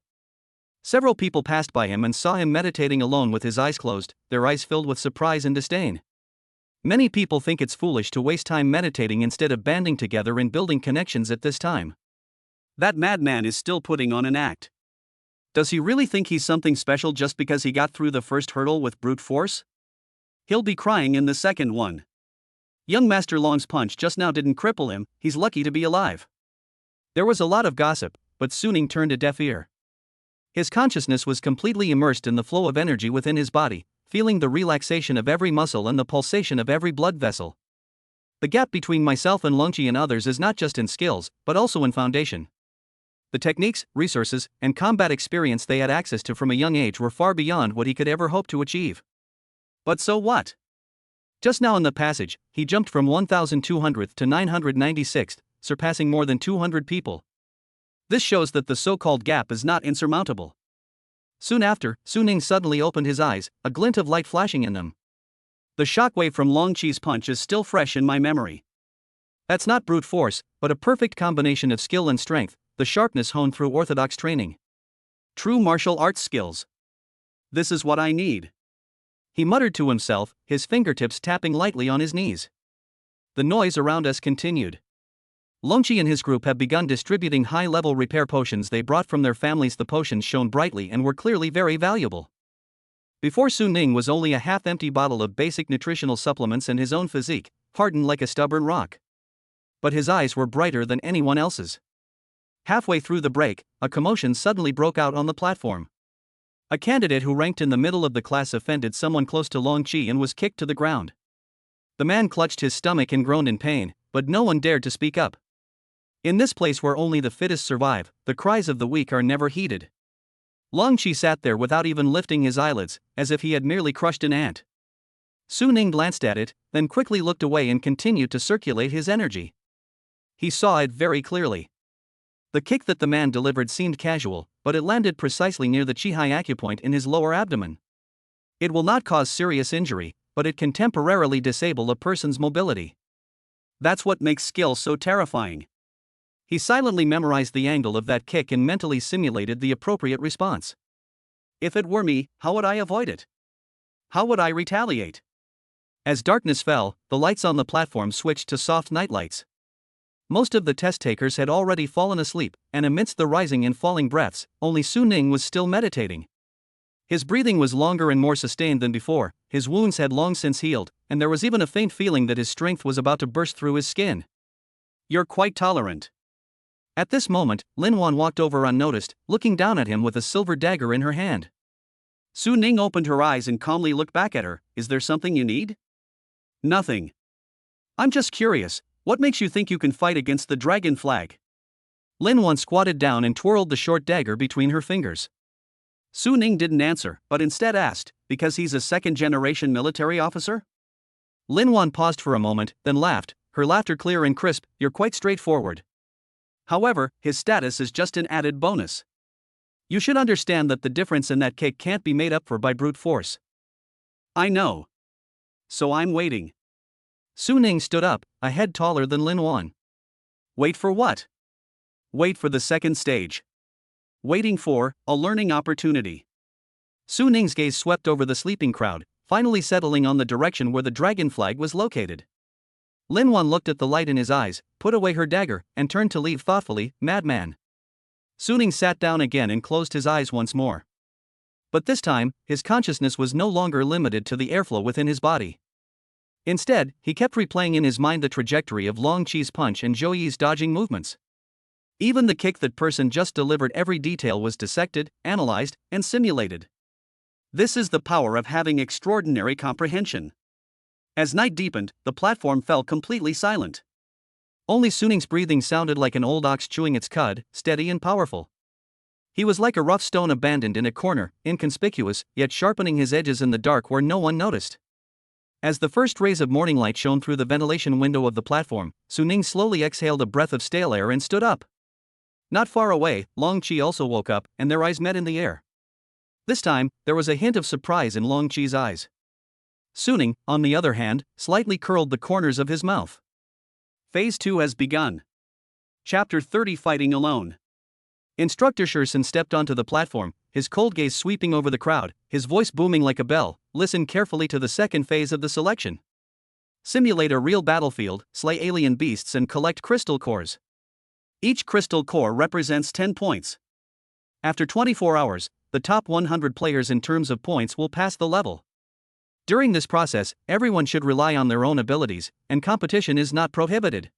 Several people passed by him and saw him meditating alone with his eyes closed, their eyes filled with surprise and disdain. Many people think it's foolish to waste time meditating instead of banding together and building connections at this time. That madman is still putting on an act. Does he really think he's something special just because he got through the first hurdle with brute force? He'll be crying in the second one. Young Master Long's punch just now didn't cripple him, he's lucky to be alive. There was a lot of gossip, but Suning turned a deaf ear. His consciousness was completely immersed in the flow of energy within his body, feeling the relaxation of every muscle and the pulsation of every blood vessel. The gap between myself and Longqi and others is not just in skills, but also in foundation. The techniques, resources, and combat experience they had access to from a young age were far beyond what he could ever hope to achieve. But so what? Just now in the passage, he jumped from 1200th to 996th, surpassing more than 200 people. This shows that the so-called gap is not insurmountable. Soon after, Suning suddenly opened his eyes, a glint of light flashing in them. The shockwave from Longqi's punch is still fresh in my memory. That's not brute force, but a perfect combination of skill and strength, the sharpness honed through orthodox training. True martial arts skills. This is what I need. He muttered to himself, his fingertips tapping lightly on his knees. The noise around us continued. Longqi and his group have begun distributing high-level repair potions they brought from their families. The potions shone brightly and were clearly very valuable. Before Suning was only a half-empty bottle of basic nutritional supplements and his own physique, hardened like a stubborn rock. But his eyes were brighter than anyone else's. Halfway through the break, a commotion suddenly broke out on the platform. A candidate who ranked in the middle of the class offended someone close to Longqi and was kicked to the ground. The man clutched his stomach and groaned in pain, but no one dared to speak up. In this place where only the fittest survive, the cries of the weak are never heeded. Longqi sat there without even lifting his eyelids, as if he had merely crushed an ant. Suning glanced at it, then quickly looked away and continued to circulate his energy. He saw it very clearly. The kick that the man delivered seemed casual, but it landed precisely near the Qihai acupoint in his lower abdomen. It will not cause serious injury, but it can temporarily disable a person's mobility. That's what makes skill so terrifying. He silently memorized the angle of that kick and mentally simulated the appropriate response. If it were me, how would I avoid it? How would I retaliate? As darkness fell, the lights on the platform switched to soft nightlights. Most of the test takers had already fallen asleep, and amidst the rising and falling breaths, only Suning was still meditating. His breathing was longer and more sustained than before, his wounds had long since healed, and there was even a faint feeling that his strength was about to burst through his skin. You're quite tolerant. At this moment, Linwan walked over unnoticed, looking down at him with a silver dagger in her hand. Suning opened her eyes and calmly looked back at her. Is there something you need? Nothing. I'm just curious. What makes you think you can fight against the dragon flag? Linwan squatted down and twirled the short dagger between her fingers. Suning didn't answer, but instead asked, because he's a second-generation military officer? Linwan paused for a moment, then laughed, her laughter clear and crisp. You're quite straightforward. However, his status is just an added bonus. You should understand that the difference in that kick can't be made up for by brute force. I know. So I'm waiting. Suning stood up, a head taller than Linwan. Wait for what? Wait for the second stage. Waiting for a learning opportunity. Suning's gaze swept over the sleeping crowd, finally settling on the direction where the dragon flag was located. Linwan looked at the light in his eyes, put away her dagger, and turned to leave thoughtfully. Madman. Suning sat down again and closed his eyes once more. But this time, his consciousness was no longer limited to the airflow within his body. Instead, he kept replaying in his mind the trajectory of Longqi's punch and Zhou Yi's dodging movements. Even the kick that person just delivered, every detail was dissected, analyzed, and simulated. This is the power of having extraordinary comprehension. As night deepened, the platform fell completely silent. Only Suning's breathing sounded like an old ox chewing its cud, steady and powerful. He was like a rough stone abandoned in a corner, inconspicuous, yet sharpening his edges in the dark where no one noticed. As the first rays of morning light shone through the ventilation window of the platform, Suning slowly exhaled a breath of stale air and stood up. Not far away, Long Chi also woke up, and their eyes met in the air. This time, there was a hint of surprise in Long Chi's eyes. Suning, on the other hand, slightly curled the corners of his mouth. Phase 2 has begun. Chapter 30 Fighting Alone. Instructor Sherson stepped onto the platform, his cold gaze sweeping over the crowd, his voice booming like a bell. Listen carefully to the second phase of the selection. Simulate a real battlefield, slay alien beasts and collect crystal cores. Each crystal core represents 10 points. After 24 hours, the top 100 players in terms of points will pass the level. During this process, everyone should rely on their own abilities, and competition is not prohibited.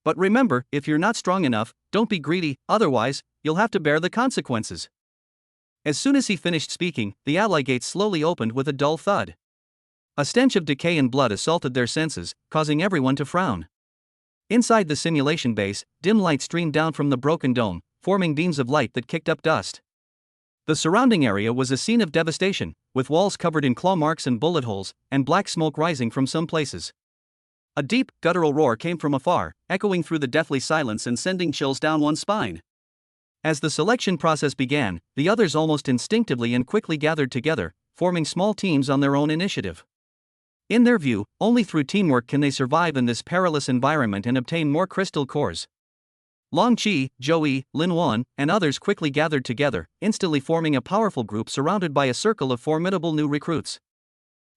But remember, if you're not strong enough, don't be greedy, otherwise, you'll have to bear the consequences. As soon as he finished speaking, the ally gate slowly opened with a dull thud. A stench of decay and blood assaulted their senses, causing everyone to frown. Inside the simulation base, dim light streamed down from the broken dome, forming beams of light that kicked up dust. The surrounding area was a scene of devastation, with walls covered in claw marks and bullet holes, and black smoke rising from some places. A deep, guttural roar came from afar, echoing through the deathly silence and sending chills down one's spine. As the selection process began, the others almost instinctively and quickly gathered together, forming small teams on their own initiative. In their view, only through teamwork can they survive in this perilous environment and obtain more crystal cores. Long Chi, Joey, Lin Wan, and others quickly gathered together, instantly forming a powerful group surrounded by a circle of formidable new recruits.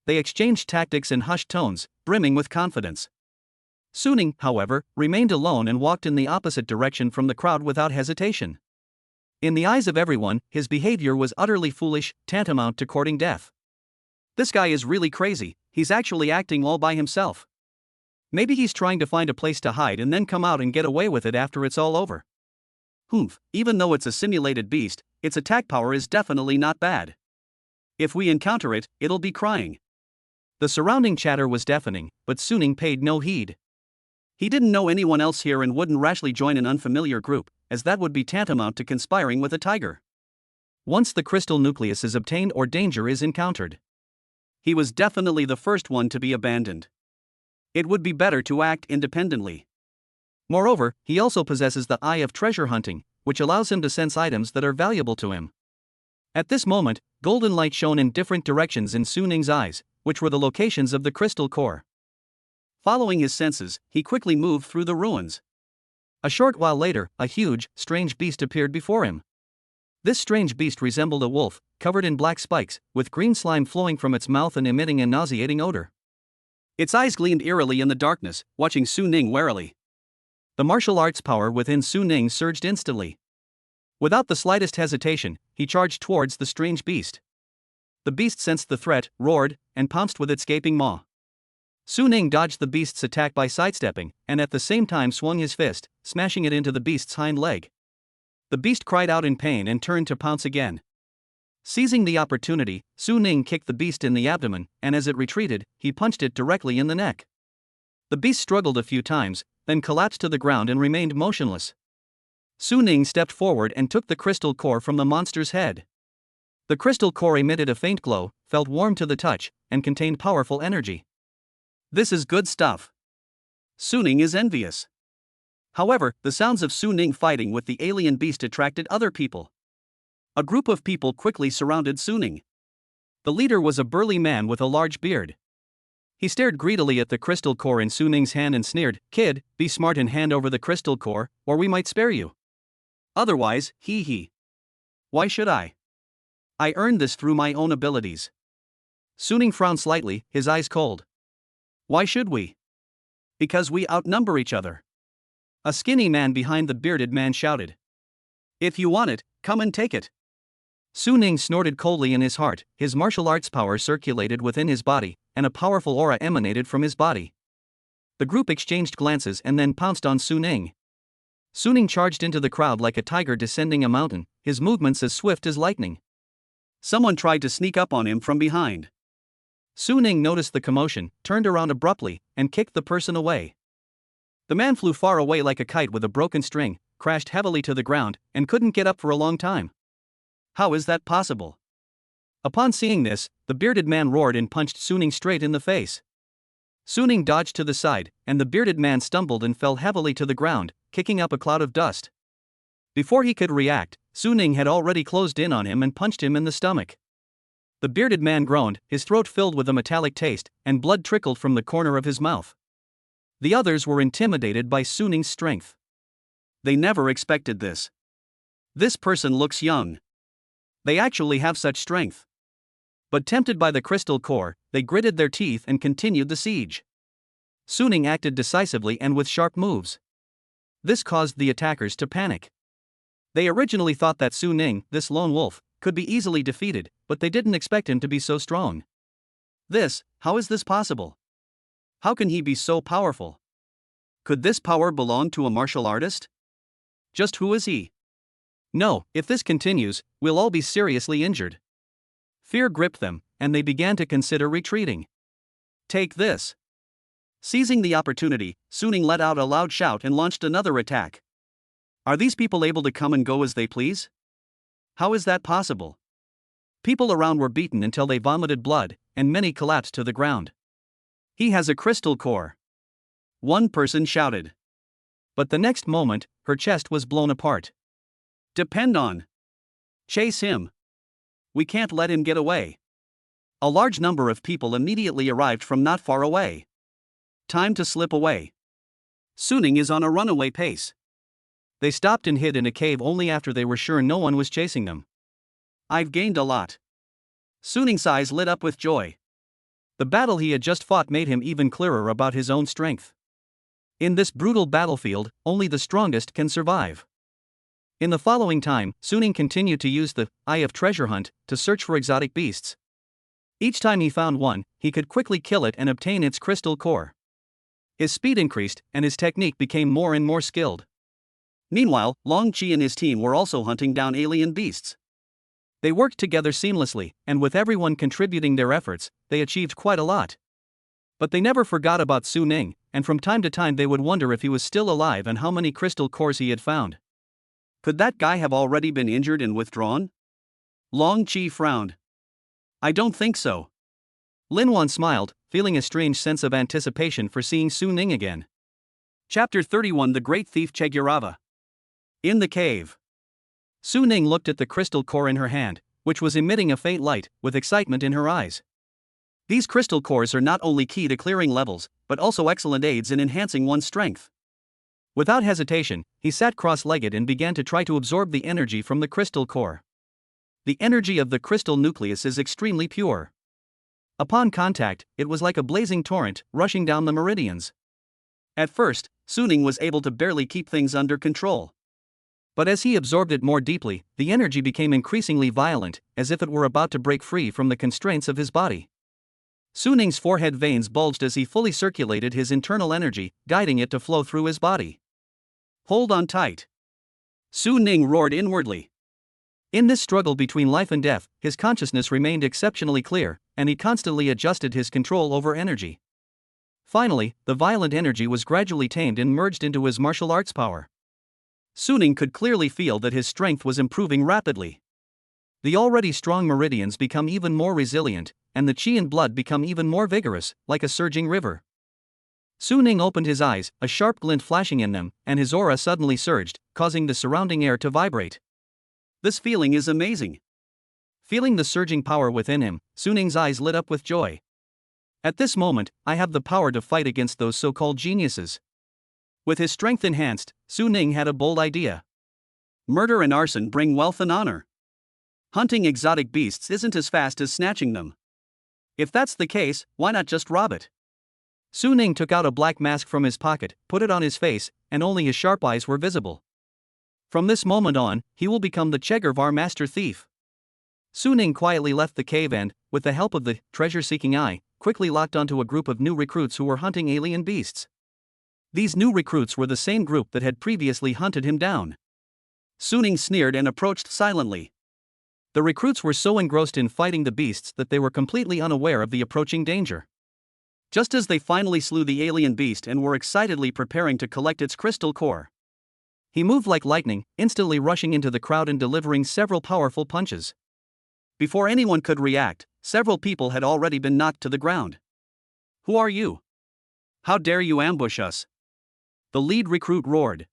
They exchanged tactics in hushed tones, brimming with confidence. Suning, however, remained alone and walked in the opposite direction from the crowd without hesitation. In the eyes of everyone, his behavior was utterly foolish, tantamount to courting death. This guy is really crazy, he's actually acting all by himself. Maybe he's trying to find a place to hide and then come out and get away with it after it's all over. Humph, even though it's a simulated beast, its attack power is definitely not bad. If we encounter it, it'll be crying. The surrounding chatter was deafening, but Suning paid no heed. He didn't know anyone else here and wouldn't rashly join an unfamiliar group, as that would be tantamount to conspiring with a tiger. Once the crystal nucleus is obtained or danger is encountered, he was definitely the first one to be abandoned. It would be better to act independently. Moreover, he also possesses the eye of treasure hunting, which allows him to sense items that are valuable to him. At this moment, golden light shone in different directions in Suning's eyes, which were the locations of the crystal core. Following his senses, he quickly moved through the ruins. A short while later, a huge, strange beast appeared before him. This strange beast resembled a wolf, covered in black spikes, with green slime flowing from its mouth and emitting a nauseating odor. Its eyes gleamed eerily in the darkness, watching Suning warily. The martial arts power within Suning surged instantly. Without the slightest hesitation, he charged towards the strange beast. The beast sensed the threat, roared, and pounced with its gaping maw. Suning dodged the beast's attack by sidestepping, and at the same time swung his fist, smashing it into the beast's hind leg. The beast cried out in pain and turned to pounce again. Seizing the opportunity, Suning kicked the beast in the abdomen, and as it retreated, he punched it directly in the neck. The beast struggled a few times, then collapsed to the ground and remained motionless. Suning stepped forward and took the crystal core from the monster's head. The crystal core emitted a faint glow, felt warm to the touch, and contained powerful energy. This is good stuff. Suning is envious. However, the sounds of Suning fighting with the alien beast attracted other people. A group of people quickly surrounded Suning. The leader was a burly man with a large beard. He stared greedily at the crystal core in Suning's hand and sneered, "Kid, be smart and hand over the crystal core, or we might spare you. Otherwise, hee. Why should I? I earned this through my own abilities." Suning frowned slightly, his eyes cold. "Why should we?" "Because we outnumber each other." A skinny man behind the bearded man shouted. "If you want it, come and take it." Suning snorted coldly in his heart, his martial arts power circulated within his body, and a powerful aura emanated from his body. The group exchanged glances and then pounced on Suning. Suning charged into the crowd like a tiger descending a mountain, his movements as swift as lightning. Someone tried to sneak up on him from behind. Su Ning noticed the commotion, turned around abruptly, and kicked the person away. The man flew far away like a kite with a broken string, crashed heavily to the ground, and couldn't get up for a long time. How is that possible? Upon seeing this, the bearded man roared and punched Su Ning straight in the face. Su Ning dodged to the side, and the bearded man stumbled and fell heavily to the ground, kicking up a cloud of dust. Before he could react, Su Ning had already closed in on him and punched him in the stomach. The bearded man groaned, his throat filled with a metallic taste, and blood trickled from the corner of his mouth. The others were intimidated by Su Ning's strength. They never expected this. This person looks young. They actually have such strength. But tempted by the crystal core, they gritted their teeth and continued the siege. Su Ning acted decisively and with sharp moves. This caused the attackers to panic. They originally thought that Su Ning, this lone wolf, could be easily defeated, but they didn't expect him to be so strong. How is this possible? How can he be so powerful? Could this power belong to a martial artist? Just who is he? No, if this continues, we'll all be seriously injured. Fear gripped them, and they began to consider retreating. Take this. Seizing the opportunity, Su Ning let out a loud shout and launched another attack. Are these people able to come and go as they please? How is that possible? People around were beaten until they vomited blood, and many collapsed to the ground. He has a crystal core. One person shouted. But the next moment, her chest was blown apart. Depend on. Chase him. We can't let him get away. A large number of people immediately arrived from not far away. Time to slip away. Su Ning is on a runaway pace. They stopped and hid in a cave only after they were sure no one was chasing them. I've gained a lot. Su Ning's eyes lit up with joy. The battle he had just fought made him even clearer about his own strength. In this brutal battlefield, only the strongest can survive. In the following time, Su Ning continued to use the Eye of Treasure Hunt to search for exotic beasts. Each time he found one, he could quickly kill it and obtain its crystal core. His speed increased, and his technique became more and more skilled. Meanwhile, Long Qi and his team were also hunting down alien beasts. They worked together seamlessly, and with everyone contributing their efforts, they achieved quite a lot. But they never forgot about Su Ning, and from time to time they would wonder if he was still alive and how many crystal cores he had found. Could that guy have already been injured and withdrawn? Long Qi frowned. I don't think so. Lin Wan smiled, feeling a strange sense of anticipation for seeing Su Ning again. Chapter 31 The Great Thief Chegurava. In the cave. Su Ning looked at the crystal core in her hand, which was emitting a faint light, with excitement in her eyes. These crystal cores are not only key to clearing levels, but also excellent aids in enhancing one's strength. Without hesitation, he sat cross-legged and began to try to absorb the energy from the crystal core. The energy of the crystal nucleus is extremely pure. Upon contact, it was like a blazing torrent, rushing down the meridians. At first, Su Ning was able to barely keep things under control. But as he absorbed it more deeply, the energy became increasingly violent, as if it were about to break free from the constraints of his body. Su Ning's forehead veins bulged as he fully circulated his internal energy, guiding it to flow through his body. Hold on tight. Su Ning roared inwardly. In this struggle between life and death, his consciousness remained exceptionally clear, and he constantly adjusted his control over energy. Finally, the violent energy was gradually tamed and merged into his martial arts power. Su Ning could clearly feel that his strength was improving rapidly. The already strong meridians become even more resilient, and the qi and blood become even more vigorous, like a surging river. Su Ning opened his eyes, a sharp glint flashing in them, and his aura suddenly surged, causing the surrounding air to vibrate. This feeling is amazing. Feeling the surging power within him, Su Ning's eyes lit up with joy. At this moment, I have the power to fight against those so-called geniuses. With his strength enhanced, Su Ning had a bold idea. Murder and arson bring wealth and honor. Hunting exotic beasts isn't as fast as snatching them. If that's the case, why not just rob it? Su Ning took out a black mask from his pocket, put it on his face, and only his sharp eyes were visible. From this moment on, he will become the Chegurvar master thief. Su Ning quietly left the cave and, with the help of the treasure-seeking eye, quickly locked onto a group of new recruits who were hunting alien beasts. These new recruits were the same group that had previously hunted him down. Su Ning sneered and approached silently. The recruits were so engrossed in fighting the beasts that they were completely unaware of the approaching danger. Just as they finally slew the alien beast and were excitedly preparing to collect its crystal core, he moved like lightning, instantly rushing into the crowd and delivering several powerful punches. Before anyone could react, several people had already been knocked to the ground. "Who are you? How dare you ambush us?" the lead recruit roared.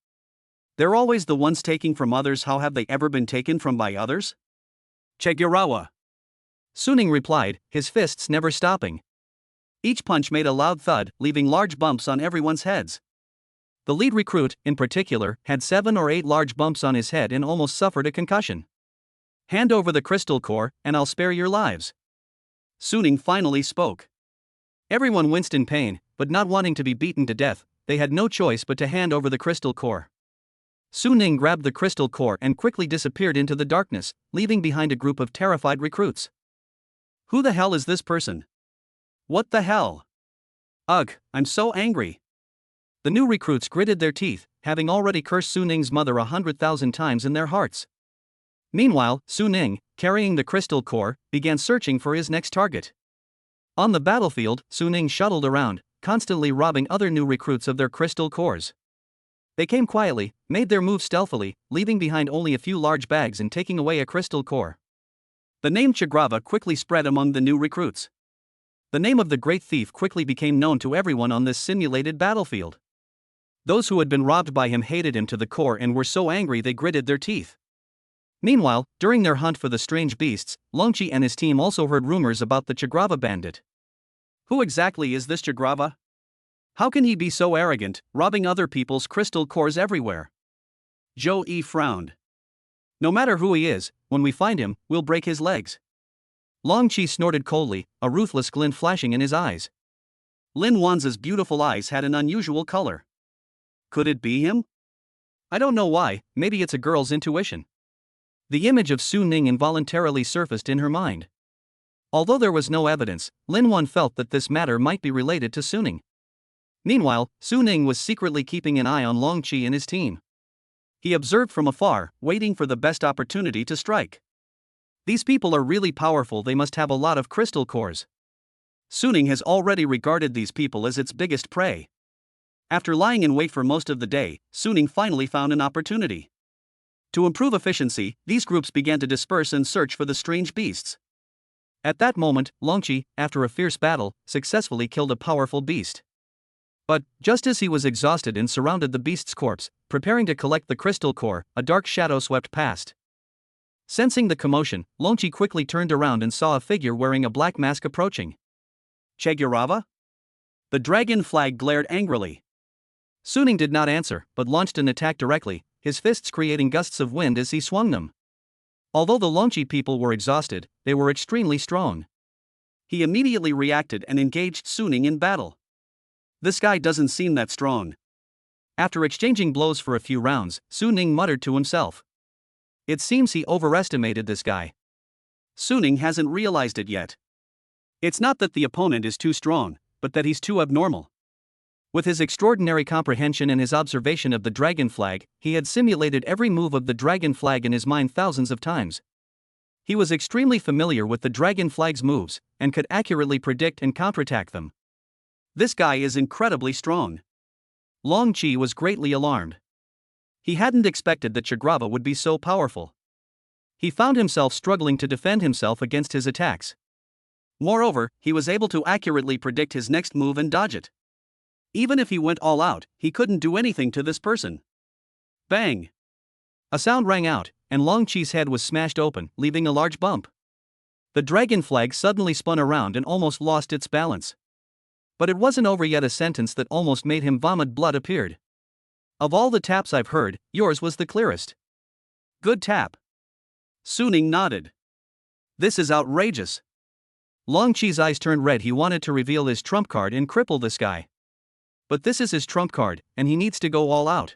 "They're always the ones taking from others. How have they ever been taken from by others?" "Chegurawa," Suning replied, his fists never stopping. Each punch made a loud thud, leaving large bumps on everyone's heads. The lead recruit, in particular, had 7 or 8 large bumps on his head and almost suffered a concussion. "Hand over the crystal core, and I'll spare your lives." Suning finally spoke. Everyone winced in pain, but not wanting to be beaten to death, they had no choice but to hand over the crystal core. Suning grabbed the crystal core and quickly disappeared into the darkness, leaving behind a group of terrified recruits. "Who the hell is this person? What the hell? Ugh, I'm so angry." The new recruits gritted their teeth, having already cursed Suning's mother 100,000 times in their hearts. Meanwhile, Suning, carrying the crystal core, began searching for his next target. On the battlefield, Suning shuttled around, constantly robbing other new recruits of their crystal cores. They came quietly, made their move stealthily, leaving behind only a few large bags and taking away a crystal core. The name Chegurawa quickly spread among the new recruits. The name of the great thief quickly became known to everyone on this simulated battlefield. Those who had been robbed by him hated him to the core and were so angry they gritted their teeth. Meanwhile, during their hunt for the strange beasts, Longqi and his team also heard rumors about the Chegurawa bandit. Who exactly is this Chegurawa? How can he be so arrogant, robbing other people's crystal cores everywhere? Zhou Yi frowned. No matter who he is, when we find him, we'll break his legs. Longqi snorted coldly, a ruthless glint flashing in his eyes. Lin Wanz's beautiful eyes had an unusual color. Could it be him? I don't know why, maybe it's a girl's intuition. The image of Su Ning involuntarily surfaced in her mind. Although there was no evidence, Lin Wan felt that this matter might be related to Suning. Meanwhile, Su Ning was secretly keeping an eye on Longqi and his team. He observed from afar, waiting for the best opportunity to strike. These people are really powerful, they must have a lot of crystal cores. Suning has already regarded these people as its biggest prey. After lying in wait for most of the day, Suning finally found an opportunity. To improve efficiency, these groups began to disperse and search for the strange beasts. At that moment, Longqi, after a fierce battle, successfully killed a powerful beast. But, just as he was exhausted and surrounded the beast's corpse, preparing to collect the crystal core, a dark shadow swept past. Sensing the commotion, Longqi quickly turned around and saw a figure wearing a black mask approaching. Chegurawa? The dragon flag glared angrily. Suning did not answer, but launched an attack directly, his fists creating gusts of wind as he swung them. Although the Longqi people were exhausted, they were extremely strong. He immediately reacted and engaged Suning in battle. This guy doesn't seem that strong. After exchanging blows for a few rounds, Suning muttered to himself. It seems he overestimated this guy. Suning hasn't realized it yet. It's not that the opponent is too strong, but that he's too abnormal. With his extraordinary comprehension and his observation of the dragon flag, he had simulated every move of the dragon flag in his mind thousands of times. He was extremely familiar with the dragon flag's moves, and could accurately predict and counterattack them. This guy is incredibly strong. Longqi was greatly alarmed. He hadn't expected that Chegurawa would be so powerful. He found himself struggling to defend himself against his attacks. Moreover, he was able to accurately predict his next move and dodge it. Even if he went all out, he couldn't do anything to this person. Bang! A sound rang out, and Longqi's head was smashed open, leaving a large bump. The dragon flag suddenly spun around and almost lost its balance. But it wasn't over yet. A sentence that almost made him vomit blood appeared. Of all the taps I've heard, yours was the clearest. Good tap. Suning nodded. This is outrageous. Longqi's eyes turned red. He wanted to reveal his trump card and cripple this guy. But this is his trump card, and he needs to go all out.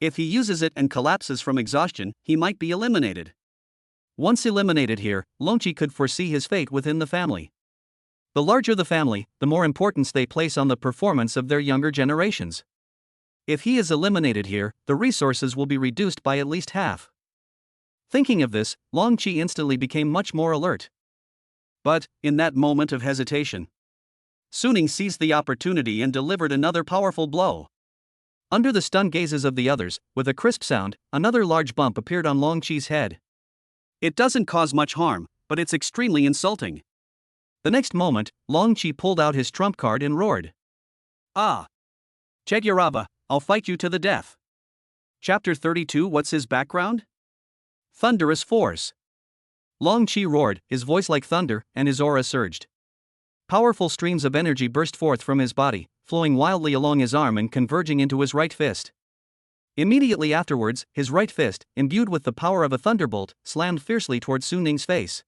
If he uses it and collapses from exhaustion, he might be eliminated. Once eliminated here, Longqi could foresee his fate within the family. The larger the family, the more importance they place on the performance of their younger generations. If he is eliminated here, the resources will be reduced by at least half. Thinking of this, Long Qi instantly became much more alert. But, in that moment of hesitation, Suning seized the opportunity and delivered another powerful blow. Under the stunned gazes of the others, with a crisp sound, another large bump appeared on Long Qi's head. It doesn't cause much harm, but it's extremely insulting. The next moment, Long Qi pulled out his trump card and roared. Ah! Chegyaraba, I'll fight you to the death. Chapter 32. What's his background? Thunderous force. Long Qi roared, his voice like thunder, and his aura surged. Powerful streams of energy burst forth from his body, flowing wildly along his arm and converging into his right fist. Immediately afterwards, his right fist, imbued with the power of a thunderbolt, slammed fiercely toward Suning's face.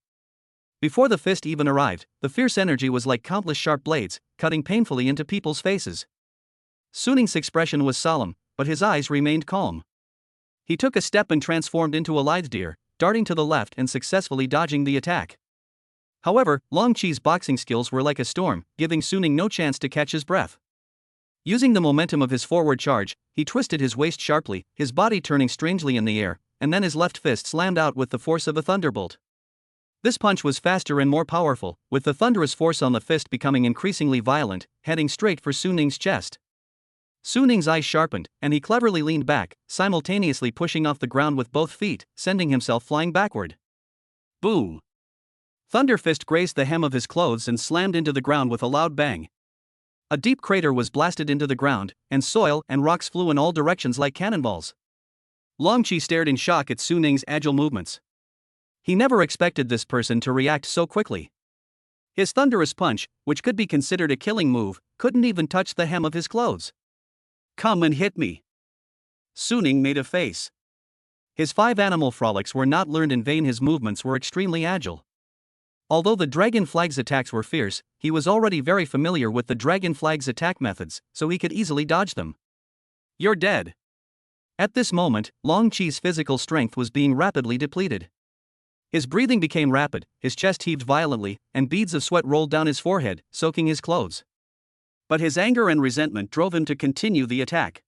Before the fist even arrived, the fierce energy was like countless sharp blades, cutting painfully into people's faces. Suning's expression was solemn, but his eyes remained calm. He took a step and transformed into a lithe deer, darting to the left and successfully dodging the attack. However, Long Qi's boxing skills were like a storm, giving Suning no chance to catch his breath. Using the momentum of his forward charge, he twisted his waist sharply, his body turning strangely in the air, and then his left fist slammed out with the force of a thunderbolt. This punch was faster and more powerful, with the thunderous force on the fist becoming increasingly violent, heading straight for Suning's chest. Suning's eyes sharpened, and he cleverly leaned back, simultaneously pushing off the ground with both feet, sending himself flying backward. Boom! Thunder Fist grazed the hem of his clothes and slammed into the ground with a loud bang. A deep crater was blasted into the ground, and soil and rocks flew in all directions like cannonballs. Long Qi stared in shock at Suning's agile movements. He never expected this person to react so quickly. His thunderous punch, which could be considered a killing move, couldn't even touch the hem of his clothes. Come and hit me. Suning made a face. His 5 animal frolics were not learned in vain. His movements were extremely agile. Although the Dragon Flag's attacks were fierce, he was already very familiar with the Dragon Flag's attack methods, so he could easily dodge them. You're dead. At this moment, Long Qi's physical strength was being rapidly depleted. His breathing became rapid, his chest heaved violently, and beads of sweat rolled down his forehead, soaking his clothes. But his anger and resentment drove him to continue the attack.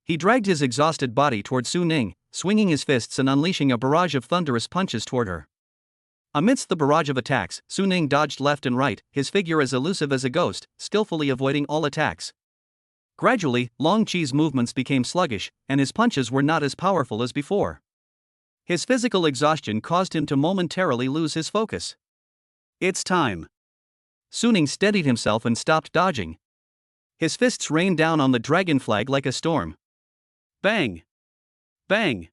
He dragged his exhausted body toward Suning, swinging his fists and unleashing a barrage of thunderous punches toward her. Amidst the barrage of attacks, Suning dodged left and right, his figure as elusive as a ghost, skillfully avoiding all attacks. Gradually, Long Qi's movements became sluggish, and his punches were not as powerful as before. His physical exhaustion caused him to momentarily lose his focus. It's time. Suning steadied himself and stopped dodging. His fists rained down on the dragon flag like a storm. Bang! Bang!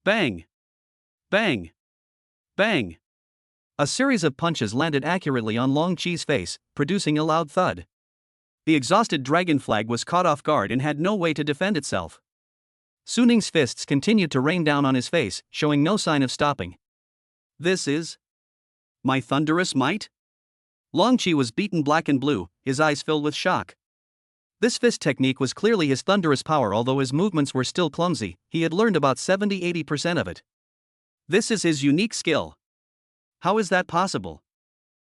Bang! Bang! Bang! A series of punches landed accurately on Long Qi's face, producing a loud thud. The exhausted dragon flag was caught off guard and had no way to defend itself. Suning's fists continued to rain down on his face, showing no sign of stopping. This is my thunderous might? Long Qi was beaten black and blue, his eyes filled with shock. This fist technique was clearly his thunderous power. Although his movements were still clumsy, he had learned about 70–80% of it. This is his unique skill. How is that possible?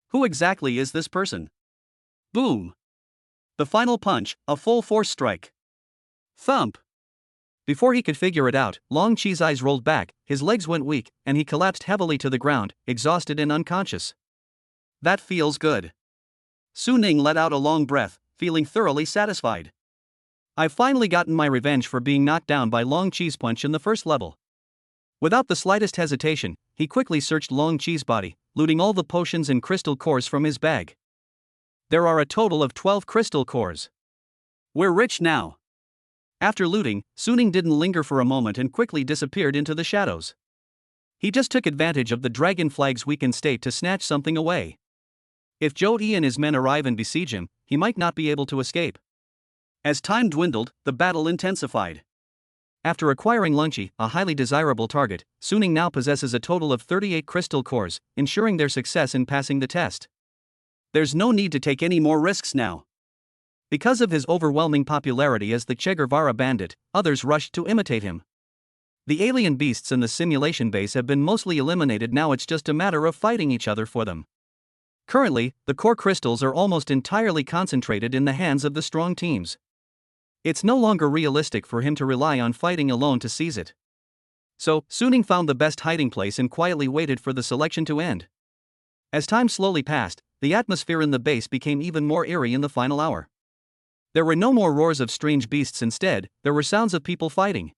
Who exactly is this person? Boom! The final punch, a full force strike. Thump! Before he could figure it out, Long Qi's eyes rolled back, his legs went weak, and he collapsed heavily to the ground, exhausted and unconscious. That feels good. Suning let out a long breath, feeling thoroughly satisfied. I've finally gotten my revenge for being knocked down by Long Qi's punch in the first level. Without the slightest hesitation, he quickly searched Long Qi's body, looting all the potions and crystal cores from his bag. There are a total of 12 crystal cores. We're rich now. After looting, Suning didn't linger for a moment and quickly disappeared into the shadows. He just took advantage of the dragon flag's weakened state to snatch something away. If Zhou Yi and his men arrive and besiege him, he might not be able to escape. As time dwindled, the battle intensified. After acquiring Long Qi, a highly desirable target, Suning now possesses a total of 38 crystal cores, ensuring their success in passing the test. There's no need to take any more risks now. Because of his overwhelming popularity as the Che Guevara bandit, others rushed to imitate him. The alien beasts in the simulation base have been mostly eliminated. Now it's just a matter of fighting each other for them. Currently, the core crystals are almost entirely concentrated in the hands of the strong teams. It's no longer realistic for him to rely on fighting alone to seize it. So, Suning found the best hiding place and quietly waited for the selection to end. As time slowly passed, the atmosphere in the base became even more eerie in the final hour. There were no more roars of strange beasts, instead, there were sounds of people fighting.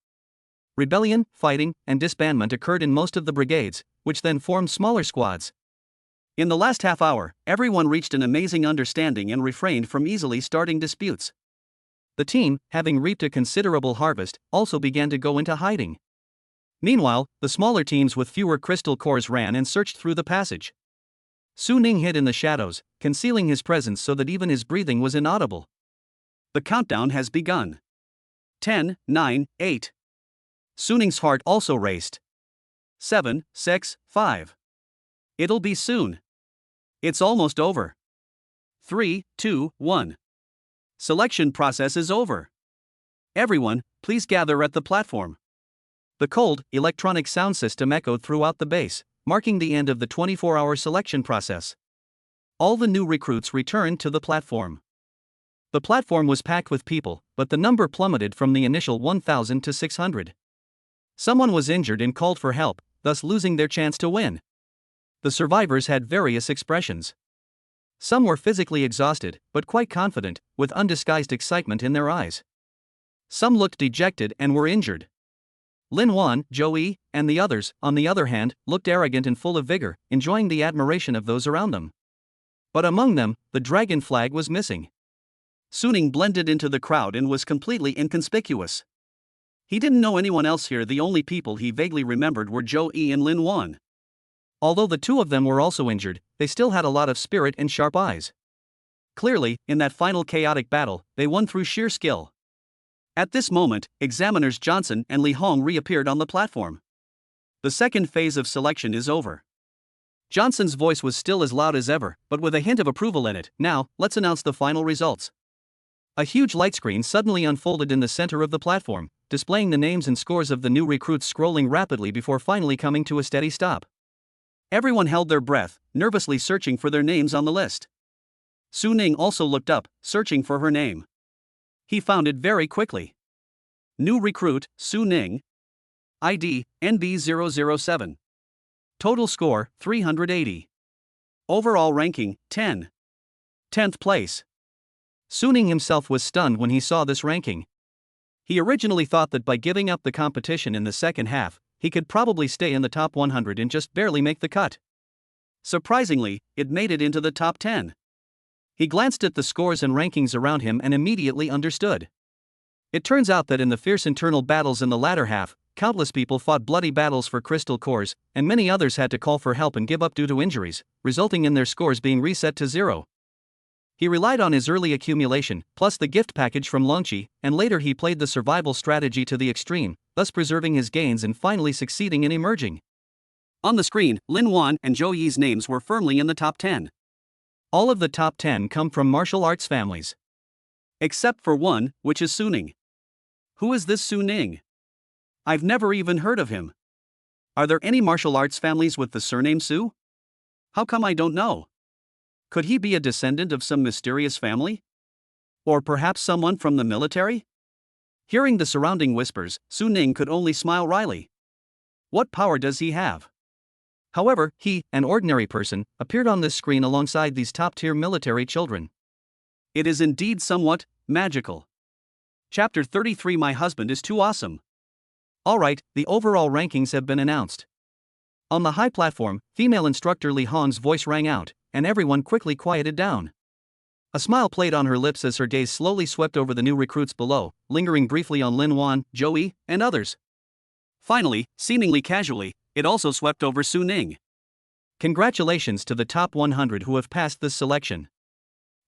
Rebellion, fighting, and disbandment occurred in most of the brigades, which then formed smaller squads. In the last half hour, everyone reached an amazing understanding and refrained from easily starting disputes. The team, having reaped a considerable harvest, also began to go into hiding. Meanwhile, the smaller teams with fewer crystal cores ran and searched through the passage. Suning hid in the shadows, concealing his presence so that even his breathing was inaudible. The countdown has begun. 10, 9, 8. Suning's heart also raced. 7, 6, 5. It'll be soon. It's almost over. 3, 2, 1. Selection process is over. Everyone, please gather at the platform. The cold, electronic sound system echoed throughout the base, marking the end of the 24-hour selection process. All the new recruits returned to the platform. The platform was packed with people, but the number plummeted from the initial 1,000 to 600. Someone was injured and called for help, thus losing their chance to win. The survivors had various expressions. Some were physically exhausted, but quite confident, with undisguised excitement in their eyes. Some looked dejected and were injured. Lin Wan, Joey, and the others, on the other hand, looked arrogant and full of vigor, enjoying the admiration of those around them. But among them, the dragon flag was missing. Suning blended into the crowd and was completely inconspicuous. He didn't know anyone else here. The only people he vaguely remembered were Joey and Lin Wan. Although the two of them were also injured, they still had a lot of spirit and sharp eyes. Clearly, in that final chaotic battle, they won through sheer skill. At this moment, examiners Johnson and Li Hong reappeared on the platform. The second phase of selection is over. Johnson's voice was still as loud as ever, but with a hint of approval in it. Now, let's announce the final results. A huge light screen suddenly unfolded in the center of the platform, displaying the names and scores of the new recruits scrolling rapidly before finally coming to a steady stop. Everyone held their breath, nervously searching for their names on the list. Suning also looked up, searching for her name. He found it very quickly. New recruit, Suning. ID, NB007. Total score, 380. Overall ranking, 10. 10th place. Suning himself was stunned when he saw this ranking. He originally thought that by giving up the competition in the second half, he could probably stay in the top 100 and just barely make the cut. Surprisingly, it made it into the top 10. He glanced at the scores and rankings around him and immediately understood. It turns out that in the fierce internal battles in the latter half, countless people fought bloody battles for crystal cores, and many others had to call for help and give up due to injuries, resulting in their scores being reset to 0. He relied on his early accumulation, plus the gift package from Longqi, and later he played the survival strategy to the extreme, thus preserving his gains and finally succeeding in emerging. On the screen, Lin Wan and Zhou Yi's names were firmly in the top 10. All of the top 10 come from martial arts families. Except for one, which is Suning. Who is this Suning? I've never even heard of him. Are there any martial arts families with the surname Su? How come I don't know? Could he be a descendant of some mysterious family? Or perhaps someone from the military? Hearing the surrounding whispers, Suning could only smile wryly. What power does he have? However, he, an ordinary person, appeared on this screen alongside these top-tier military children. It is indeed somewhat magical. Chapter 33. My husband is too awesome. Alright, the overall rankings have been announced. On the high platform, female instructor Li Hong's voice rang out, and everyone quickly quieted down. A smile played on her lips as her gaze slowly swept over the new recruits below, lingering briefly on Lin Wan, Joey, and others. Finally, seemingly casually, it also swept over Suning. Congratulations to the top 100 who have passed this selection.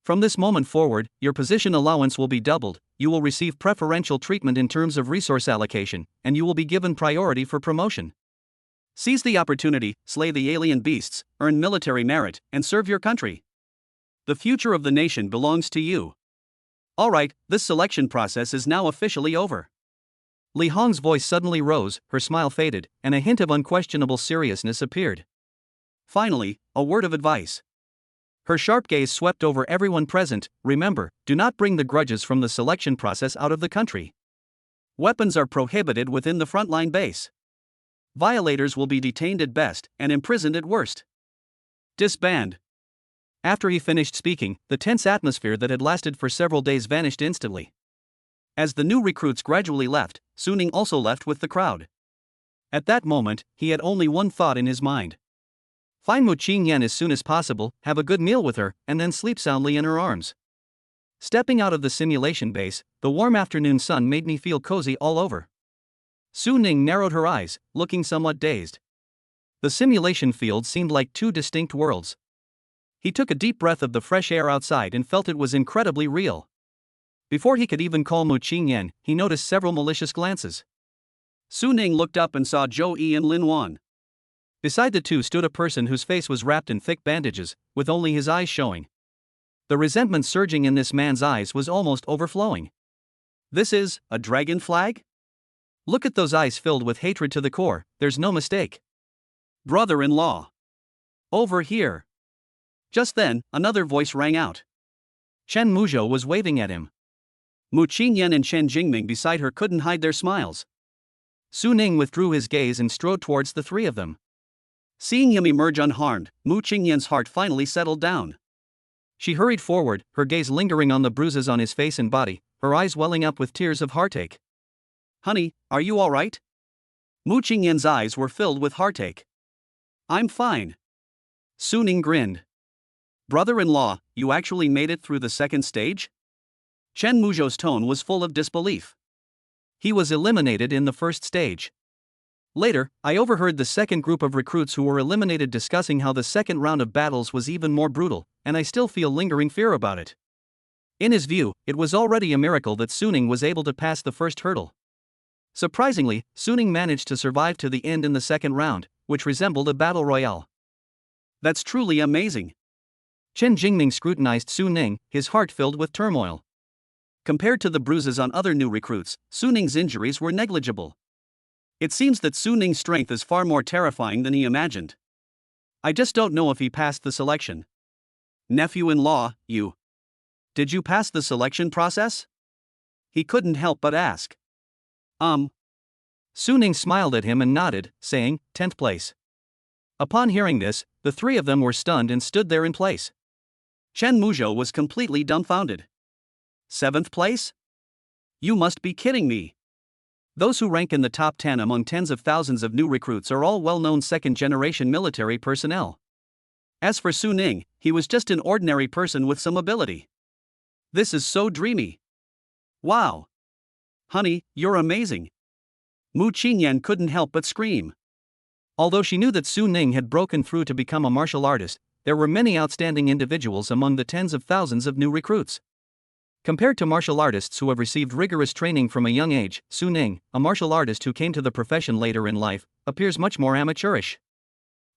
From this moment forward, your position allowance will be doubled, you will receive preferential treatment in terms of resource allocation, and you will be given priority for promotion. Seize the opportunity, slay the alien beasts, earn military merit, and serve your country. The future of the nation belongs to you. Alright, this selection process is now officially over. Li Hong's voice suddenly rose, her smile faded, and a hint of unquestionable seriousness appeared. Finally, a word of advice. Her sharp gaze swept over everyone present. Remember, do not bring the grudges from the selection process out of the country. Weapons are prohibited within the frontline base. Violators will be detained at best and imprisoned at worst. Disband. After he finished speaking, the tense atmosphere that had lasted for several days vanished instantly. As the new recruits gradually left, Suning also left with the crowd. At that moment, he had only one thought in his mind. Find Mu Qingyan as soon as possible, have a good meal with her, and then sleep soundly in her arms. Stepping out of the simulation base, the warm afternoon sun made me feel cozy all over. Su Ning narrowed her eyes, looking somewhat dazed. The simulation field seemed like two distinct worlds. He took a deep breath of the fresh air outside and felt it was incredibly real. Before he could even call Mu Qingyan, he noticed several malicious glances. Su Ning looked up and saw Zhou Yi and Lin Wan. Beside the two stood a person whose face was wrapped in thick bandages, with only his eyes showing. The resentment surging in this man's eyes was almost overflowing. This is a dragon flag? Look at those eyes filled with hatred to the core, there's no mistake. Brother-in-law. Over here. Just then, another voice rang out. Chen Muzhou was waving at him. Mu Qingyan and Chen Jingming beside her couldn't hide their smiles. Su Ning withdrew his gaze and strode towards the three of them. Seeing him emerge unharmed, Mu Qingyan's heart finally settled down. She hurried forward, her gaze lingering on the bruises on his face and body, her eyes welling up with tears of heartache. Honey, are you all right? Mu Qingyan's eyes were filled with heartache. I'm fine. Su Ning grinned. Brother-in-law, you actually made it through the second stage? Chen Muzhou's tone was full of disbelief. He was eliminated in the first stage. Later, I overheard the second group of recruits who were eliminated discussing how the second round of battles was even more brutal, and I still feel lingering fear about it. In his view, it was already a miracle that Su Ning was able to pass the first hurdle. Surprisingly, Su Ning managed to survive to the end in the second round, which resembled a battle royale. That's truly amazing. Chen Jingming scrutinized Su Ning, his heart filled with turmoil. Compared to the bruises on other new recruits, Su Ning's injuries were negligible. It seems that Su Ning's strength is far more terrifying than he imagined. I just don't know if he passed the selection. Nephew-in-law, you. Did you pass the selection process? He couldn't help but ask. Su Ning smiled at him and nodded, saying, 10th place. Upon hearing this, the three of them were stunned and stood there in place. Chen Muzhou was completely dumbfounded. 7th place? You must be kidding me. Those who rank in the top 10 among tens of thousands of new recruits are all well-known second-generation military personnel. As for Su Ning, he was just an ordinary person with some ability. This is so dreamy. Wow. Honey, you're amazing. Mu Qingyan couldn't help but scream. Although she knew that Su Ning had broken through to become a martial artist, there were many outstanding individuals among the tens of thousands of new recruits. Compared to martial artists who have received rigorous training from a young age, Su Ning, a martial artist who came to the profession later in life, appears much more amateurish.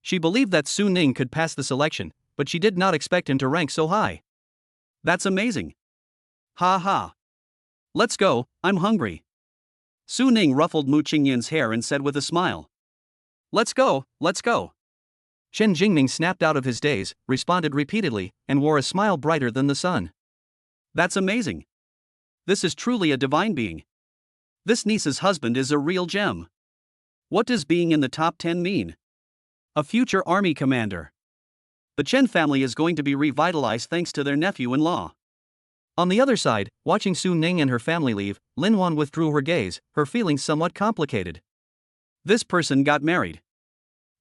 She believed that Su Ning could pass the selection, but she did not expect him to rank so high. That's amazing. Ha ha. Let's go, I'm hungry. Su Ning ruffled Mu Qingyan's hair and said with a smile. Let's go, let's go. Chen Jingming snapped out of his daze, responded repeatedly, and wore a smile brighter than the sun. That's amazing. This is truly a divine being. This niece's husband is a real gem. What does being in the top 10 mean? A future army commander. The Chen family is going to be revitalized thanks to their nephew-in-law. On the other side, watching Su Ning and her family leave, Lin Wan withdrew her gaze, her feelings somewhat complicated. This person got married.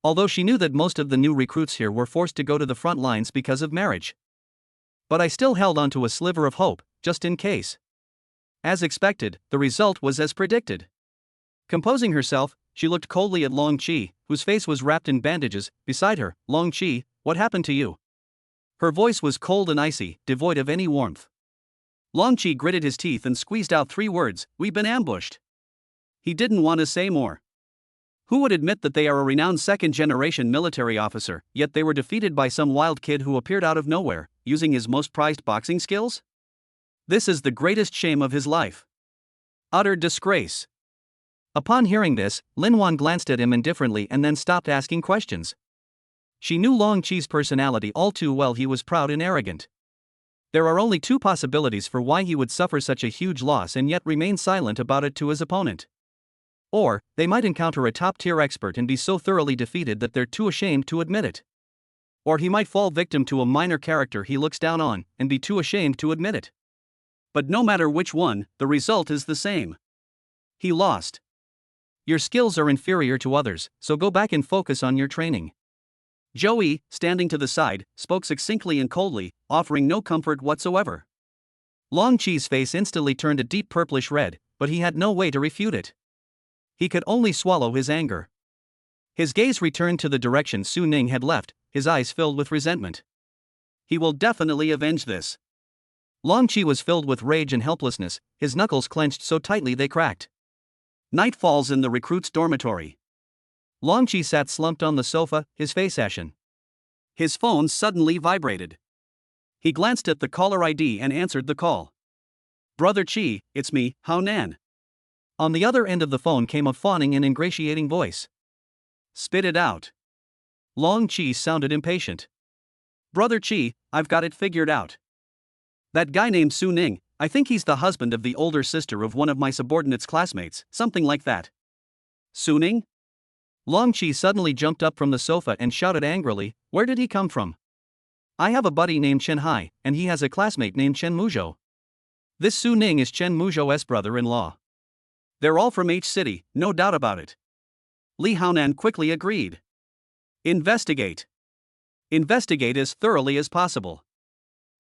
Although she knew that most of the new recruits here were forced to go to the front lines because of marriage. But I still held on to a sliver of hope, just in case. As expected, the result was as predicted. Composing herself, she looked coldly at Long Qi, whose face was wrapped in bandages. Beside her, Long Qi, what happened to you? Her voice was cold and icy, devoid of any warmth. Long Qi gritted his teeth and squeezed out 3 words, we've been ambushed. He didn't want to say more. Who would admit that they are a renowned second-generation military officer, yet they were defeated by some wild kid who appeared out of nowhere, using his most prized boxing skills? This is the greatest shame of his life. Utter disgrace. Upon hearing this, Lin Wan glanced at him indifferently and then stopped asking questions. She knew Long Qi's personality all too well. He was proud and arrogant. There are only 2 possibilities for why he would suffer such a huge loss and yet remain silent about it to his opponent. Or, they might encounter a top-tier expert and be so thoroughly defeated that they're too ashamed to admit it. Or he might fall victim to a minor character he looks down on and be too ashamed to admit it. But no matter which one, the result is the same. He lost. Your skills are inferior to others, so go back and focus on your training. Joey, standing to the side, spoke succinctly and coldly, offering no comfort whatsoever. Long Chi's face instantly turned a deep purplish red, but he had no way to refute it. He could only swallow his anger. His gaze returned to the direction Su Ning had left, his eyes filled with resentment. He will definitely avenge this. Long Chi was filled with rage and helplessness, his knuckles clenched so tightly they cracked. Night falls in the recruit's dormitory. Long Chi sat slumped on the sofa, his face ashen. His phone suddenly vibrated. He glanced at the caller ID and answered the call. "Brother Chi, it's me, Hao Nan." On the other end of the phone came a fawning and ingratiating voice. "Spit it out." Long Chi sounded impatient. "Brother Chi, I've got it figured out. That guy named Su Ning, I think he's the husband of the older sister of one of my subordinates' classmates, something like that." "Su Ning?" Long Chi suddenly jumped up from the sofa and shouted angrily, "Where did he come from? I have a buddy named Chen Hai, and he has a classmate named Chen Muzhou. This Su Ning is Chen Muzhou's brother-in-law. They're all from H City, no doubt about it." Li Haonan quickly agreed. "Investigate. Investigate as thoroughly as possible.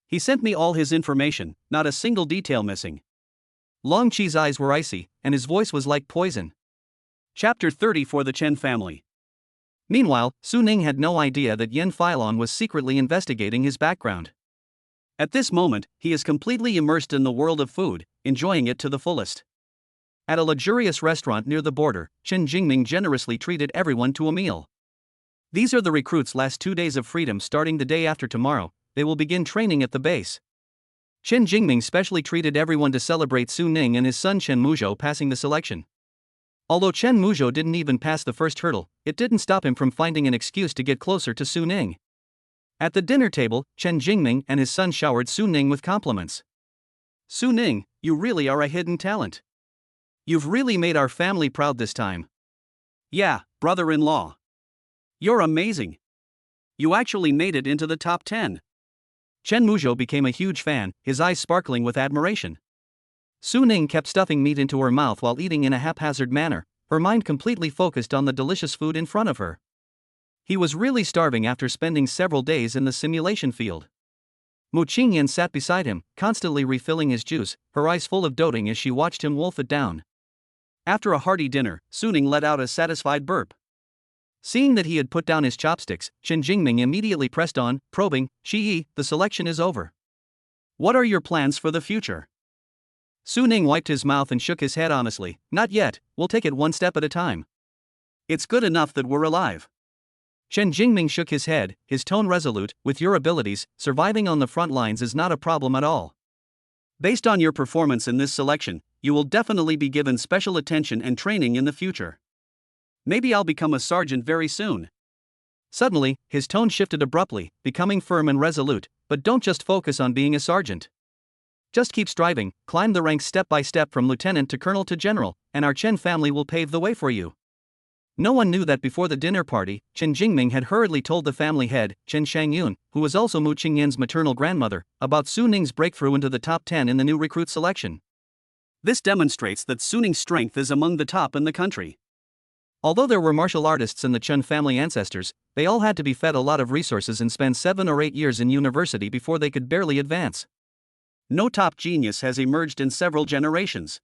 He sent me all his information, not a single detail missing." Long Chi's eyes were icy, and his voice was like poison. Chapter 30 for the Chen family. Meanwhile, Su Ning had no idea that Yen Filon was secretly investigating his background. At this moment, he is completely immersed in the world of food, enjoying it to the fullest. At a luxurious restaurant near the border, Chen Jingming generously treated everyone to a meal. These are the recruits' last 2 days of freedom. Starting the day after tomorrow, they will begin training at the base. Chen Jingming specially treated everyone to celebrate Su Ning and his son Chen Muzhou passing the selection. Although Chen Muzhou didn't even pass the first hurdle, it didn't stop him from finding an excuse to get closer to Su Ning. At the dinner table, Chen Jingming and his son showered Su Ning with compliments. "Su Ning, you really are a hidden talent. You've really made our family proud this time. Yeah, brother-in-law. You're amazing. You actually made it into the top 10. Chen Muzhou became a huge fan, his eyes sparkling with admiration. Su Ning kept stuffing meat into her mouth while eating in a haphazard manner, her mind completely focused on the delicious food in front of her. He was really starving after spending several days in the simulation field. Mu Qingyan sat beside him, constantly refilling his juice, her eyes full of doting as she watched him wolf it down. After a hearty dinner, Su Ning let out a satisfied burp. Seeing that he had put down his chopsticks, Chen Jingming immediately pressed on, probing, "Shi, the selection is over. What are your plans for the future?" Su Ning wiped his mouth and shook his head honestly. "Not yet, we'll take it one step at a time. It's good enough that we're alive." Chen Jingming shook his head, his tone resolute. "With your abilities, surviving on the front lines is not a problem at all. Based on your performance in this selection, you will definitely be given special attention and training in the future. Maybe I'll become a sergeant very soon." Suddenly, his tone shifted abruptly, becoming firm and resolute. "But don't just focus on being a sergeant. Just keep striving, climb the ranks step by step from lieutenant to colonel to general, and our Chen family will pave the way for you." No one knew that before the dinner party, Chen Jingming had hurriedly told the family head, Chen Shangyun, who was also Mu Qingyan's maternal grandmother, about Su Ning's breakthrough into the top 10 in the new recruit selection. This demonstrates that Su Ning's strength is among the top in the country. Although there were martial artists in the Chen family ancestors, they all had to be fed a lot of resources and spend 7 or 8 years in university before they could barely advance. No top genius has emerged in several generations.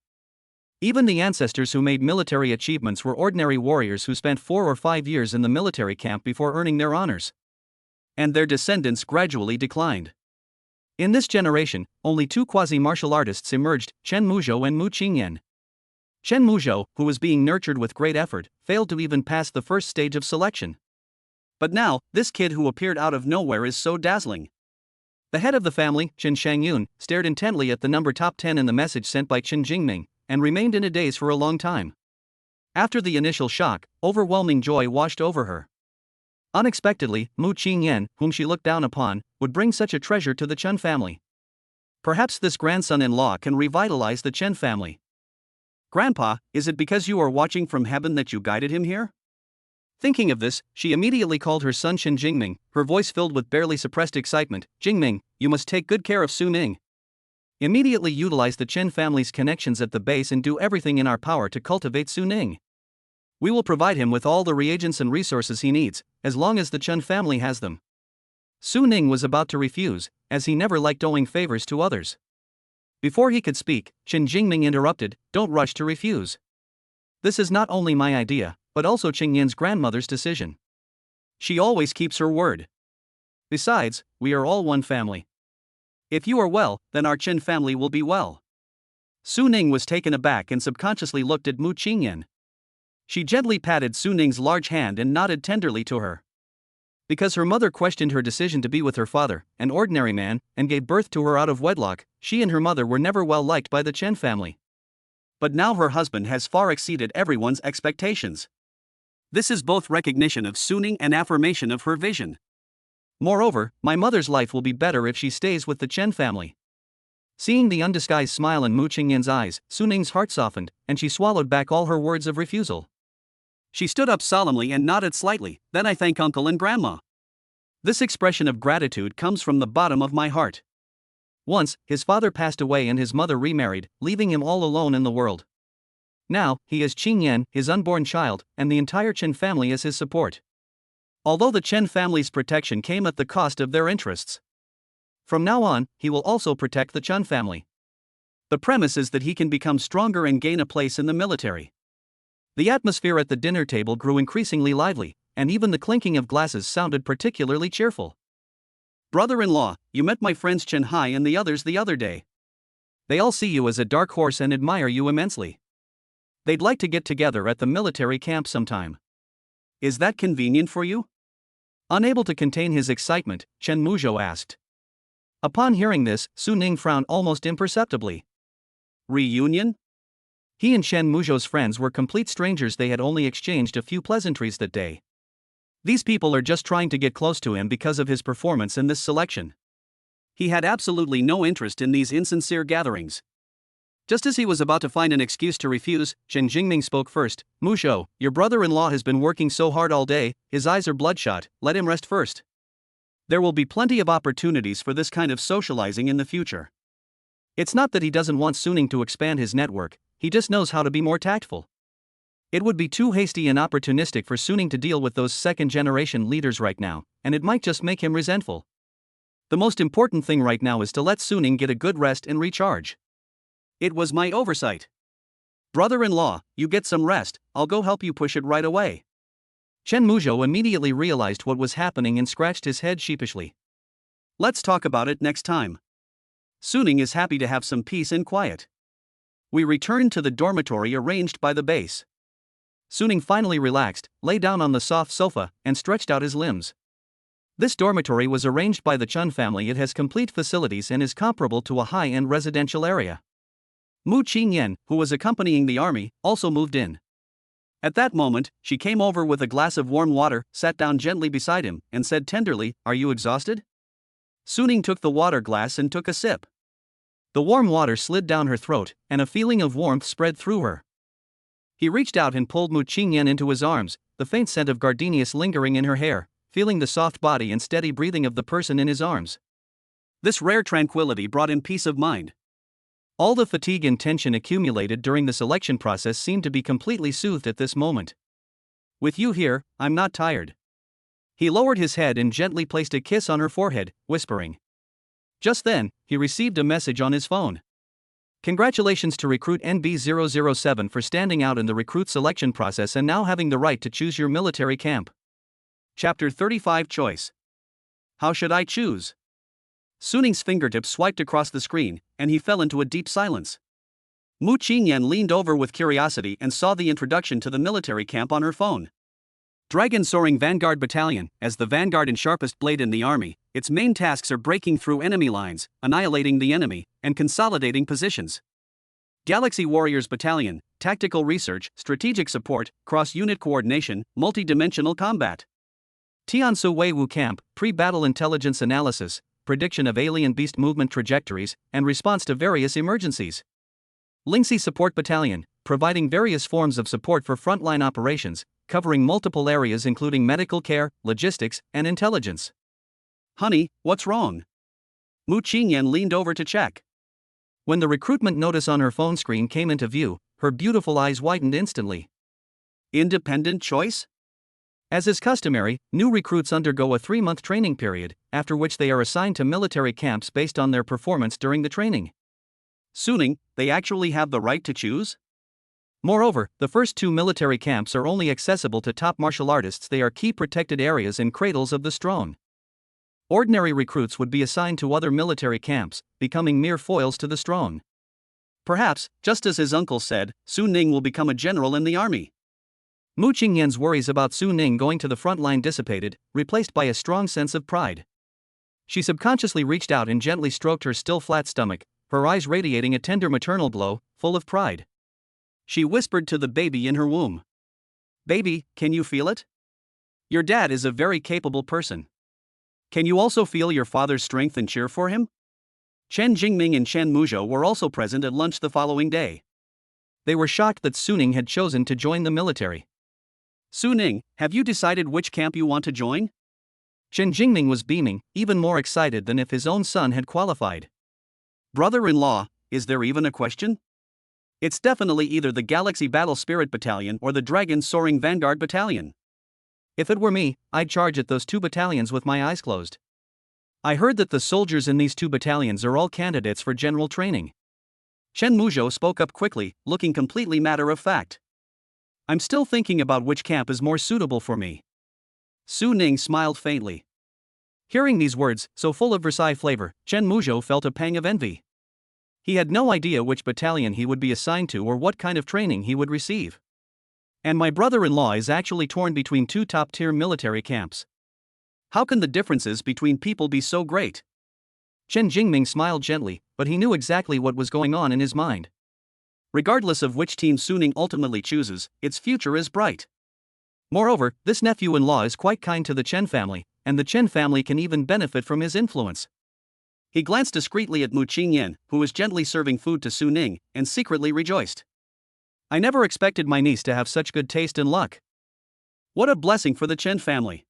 Even the ancestors who made military achievements were ordinary warriors who spent 4 or 5 years in the military camp before earning their honors. And their descendants gradually declined. In this generation, only 2 quasi-martial artists emerged, Chen Muzhou and Mu Qingyan. Chen Muzhou, who was being nurtured with great effort, failed to even pass the first stage of selection. But now, this kid who appeared out of nowhere is so dazzling. The head of the family, Chen Shangyun, stared intently at the number top 10 in the message sent by Chen Jingming, and remained in a daze for a long time. After the initial shock, overwhelming joy washed over her. Unexpectedly, Mu Qingyan, whom she looked down upon, would bring such a treasure to the Chen family. Perhaps this grandson-in-law can revitalize the Chen family. Grandpa, is it because you are watching from heaven that you guided him here? Thinking of this, she immediately called her son Chen Jingming, her voice filled with barely suppressed excitement. Jingming, you must take good care of Su Ning. Immediately utilize the Chen family's connections at the base and do everything in our power to cultivate Su Ning. We will provide him with all the reagents and resources he needs, as long as the Chen family has them. Su Ning was about to refuse, as he never liked owing favors to others. Before he could speak, Chen Jingming interrupted, don't rush to refuse. This is not only my idea, but also Qing Yan's grandmother's decision. She always keeps her word. Besides, we are all one family. If you are well, then our Chen family will be well. Su Ning was taken aback and subconsciously looked at Mu Qingyan. She gently patted Su Ning's large hand and nodded tenderly to her. Because her mother questioned her decision to be with her father, an ordinary man, and gave birth to her out of wedlock, she and her mother were never well liked by the Chen family. But now her husband has far exceeded everyone's expectations. This is both recognition of Su Ning and affirmation of her vision. Moreover, my mother's life will be better if she stays with the Chen family. Seeing the undisguised smile in Mu Qingyan's eyes, Su Ning's heart softened, and she swallowed back all her words of refusal. She stood up solemnly and nodded slightly, then I thank Uncle and Grandma. This expression of gratitude comes from the bottom of my heart. Once, his father passed away and his mother remarried, leaving him all alone in the world. Now, he has Qing Yan, his unborn child, and the entire Chen family as his support. Although the Chen family's protection came at the cost of their interests. From now on, he will also protect the Chen family. The premise is that he can become stronger and gain a place in the military. The atmosphere at the dinner table grew increasingly lively, and even the clinking of glasses sounded particularly cheerful. Brother-in-law, you met my friends Chen Hai and the others the other day. They all see you as a dark horse and admire you immensely. They'd like to get together at the military camp sometime. Is that convenient for you? Unable to contain his excitement, Chen Muzhou asked. Upon hearing this, Su Ning frowned almost imperceptibly. Reunion? He and Chen Muzhou's friends were complete strangers. They had only exchanged a few pleasantries that day. These people are just trying to get close to him because of his performance in this selection. He had absolutely no interest in these insincere gatherings. Just as he was about to find an excuse to refuse, Chen Jingming spoke first. Muzhou, your brother-in-law has been working so hard all day, his eyes are bloodshot, let him rest first. There will be plenty of opportunities for this kind of socializing in the future. It's not that he doesn't want Su Ning to expand his network, he just knows how to be more tactful. It would be too hasty and opportunistic for Su Ning to deal with those second-generation leaders right now, and it might just make him resentful. The most important thing right now is to let Su Ning get a good rest and recharge. It was my oversight. Brother-in-law, you get some rest, I'll go help you push it right away. Chen Muzhou immediately realized what was happening and scratched his head sheepishly. Let's talk about it next time. Su Ning is happy to have some peace and quiet. We returned to the dormitory arranged by the base. Su Ning finally relaxed, lay down on the soft sofa, and stretched out his limbs. This dormitory was arranged by the Chen family. It has complete facilities and is comparable to a high-end residential area. Mu Qingyan, who was accompanying the army, also moved in. At that moment, she came over with a glass of warm water, sat down gently beside him, and said tenderly, "Are you exhausted?" Su Ning took the water glass and took a sip. The warm water slid down her throat, and a feeling of warmth spread through her. He reached out and pulled Mu Qingyan into his arms, the faint scent of gardenias lingering in her hair, feeling the soft body and steady breathing of the person in his arms. This rare tranquility brought him peace of mind. All the fatigue and tension accumulated during the selection process seemed to be completely soothed at this moment. With you here, I'm not tired. He lowered his head and gently placed a kiss on her forehead, whispering. Just then, he received a message on his phone. Congratulations to recruit NB007 for standing out in the recruit selection process and now having the right to choose your military camp. Chapter 35 Choice. How should I choose? Su Ning's fingertips swiped across the screen, and he fell into a deep silence. Mu Qingyan leaned over with curiosity and saw the introduction to the military camp on her phone. Dragon Soaring Vanguard Battalion, as the vanguard and sharpest blade in the army, its main tasks are breaking through enemy lines, annihilating the enemy, and consolidating positions. Galaxy Warriors Battalion, tactical research, strategic support, cross-unit coordination, multi-dimensional combat. Tiansu Weiwu Camp, pre-battle intelligence analysis, prediction of alien beast movement trajectories, and response to various emergencies. Lingxi Support Battalion, providing various forms of support for frontline operations, covering multiple areas including medical care, logistics, and intelligence. Honey, what's wrong? Mu Qingyan leaned over to check. When the recruitment notice on her phone screen came into view, her beautiful eyes widened instantly. Independent choice? As is customary, new recruits undergo a 3-month training period, after which they are assigned to military camps based on their performance during the training. Suning, they actually have the right to choose? Moreover, the first 2 military camps are only accessible to top martial artists. They are key protected areas and cradles of the strong. Ordinary recruits would be assigned to other military camps, becoming mere foils to the strong. Perhaps, just as his uncle said, Su Ning will become a general in the army. Mu Qingyan's worries about Su Ning going to the front line dissipated, replaced by a strong sense of pride. She subconsciously reached out and gently stroked her still flat stomach, her eyes radiating a tender maternal glow, full of pride. She whispered to the baby in her womb. Baby, can you feel it? Your dad is a very capable person. Can you also feel your father's strength and cheer for him? Chen Jingming and Chen Muzhou were also present at lunch the following day. They were shocked that Su Ning had chosen to join the military. Su Ning, have you decided which camp you want to join? Chen Jingming was beaming, even more excited than if his own son had qualified. Brother-in-law, is there even a question? It's definitely either the Galaxy Battle Spirit Battalion or the Dragon Soaring Vanguard Battalion. If it were me, I'd charge at those 2 battalions with my eyes closed. I heard that the soldiers in these 2 battalions are all candidates for general training. Chen Muzhou spoke up quickly, looking completely matter-of-fact. I'm still thinking about which camp is more suitable for me. Su Ning smiled faintly. Hearing these words, so full of Versailles flavor, Chen Muzhou felt a pang of envy. He had no idea which battalion he would be assigned to or what kind of training he would receive. And my brother-in-law is actually torn between 2 top-tier military camps. How can the differences between people be so great? Chen Jingming smiled gently, but he knew exactly what was going on in his mind. Regardless of which team Su Ning ultimately chooses, its future is bright. Moreover, this nephew-in-law is quite kind to the Chen family, and the Chen family can even benefit from his influence. He glanced discreetly at Mu Qingyan, who was gently serving food to Su Ning, and secretly rejoiced. I never expected my niece to have such good taste and luck. What a blessing for the Chen family.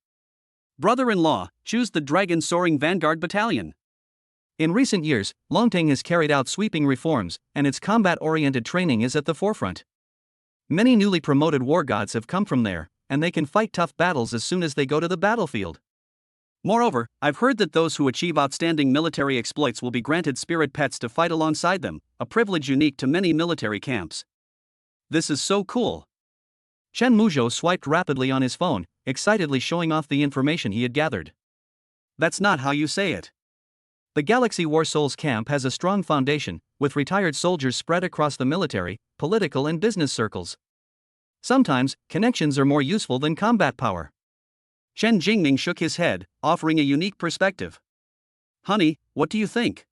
Brother-in-law, choose the Dragon Soaring Vanguard Battalion. In recent years, Longteng has carried out sweeping reforms, and its combat-oriented training is at the forefront. Many newly promoted war gods have come from there, and they can fight tough battles as soon as they go to the battlefield. Moreover, I've heard that those who achieve outstanding military exploits will be granted spirit pets to fight alongside them, a privilege unique to many military camps. This is so cool. Chen Muzhou swiped rapidly on his phone, excitedly showing off the information he had gathered. That's not how you say it. The Galaxy War Souls camp has a strong foundation, with retired soldiers spread across the military, political and business circles. Sometimes, connections are more useful than combat power. Chen Jingming shook his head, offering a unique perspective. Honey, what do you think?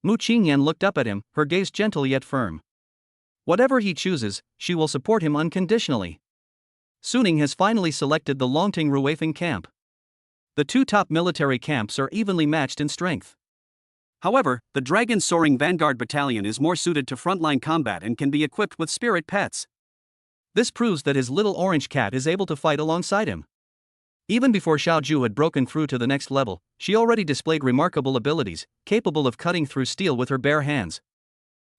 Mu Qingyan looked up at him, her gaze gentle yet firm. Whatever he chooses, she will support him unconditionally. Su Ning has finally selected the Longting Ruifeng camp. The 2 top military camps are evenly matched in strength. However, the Dragon Soaring Vanguard Battalion is more suited to frontline combat and can be equipped with spirit pets. This proves that his little orange cat is able to fight alongside him. Even before Xiaoju had broken through to the next level, she already displayed remarkable abilities, capable of cutting through steel with her bare hands.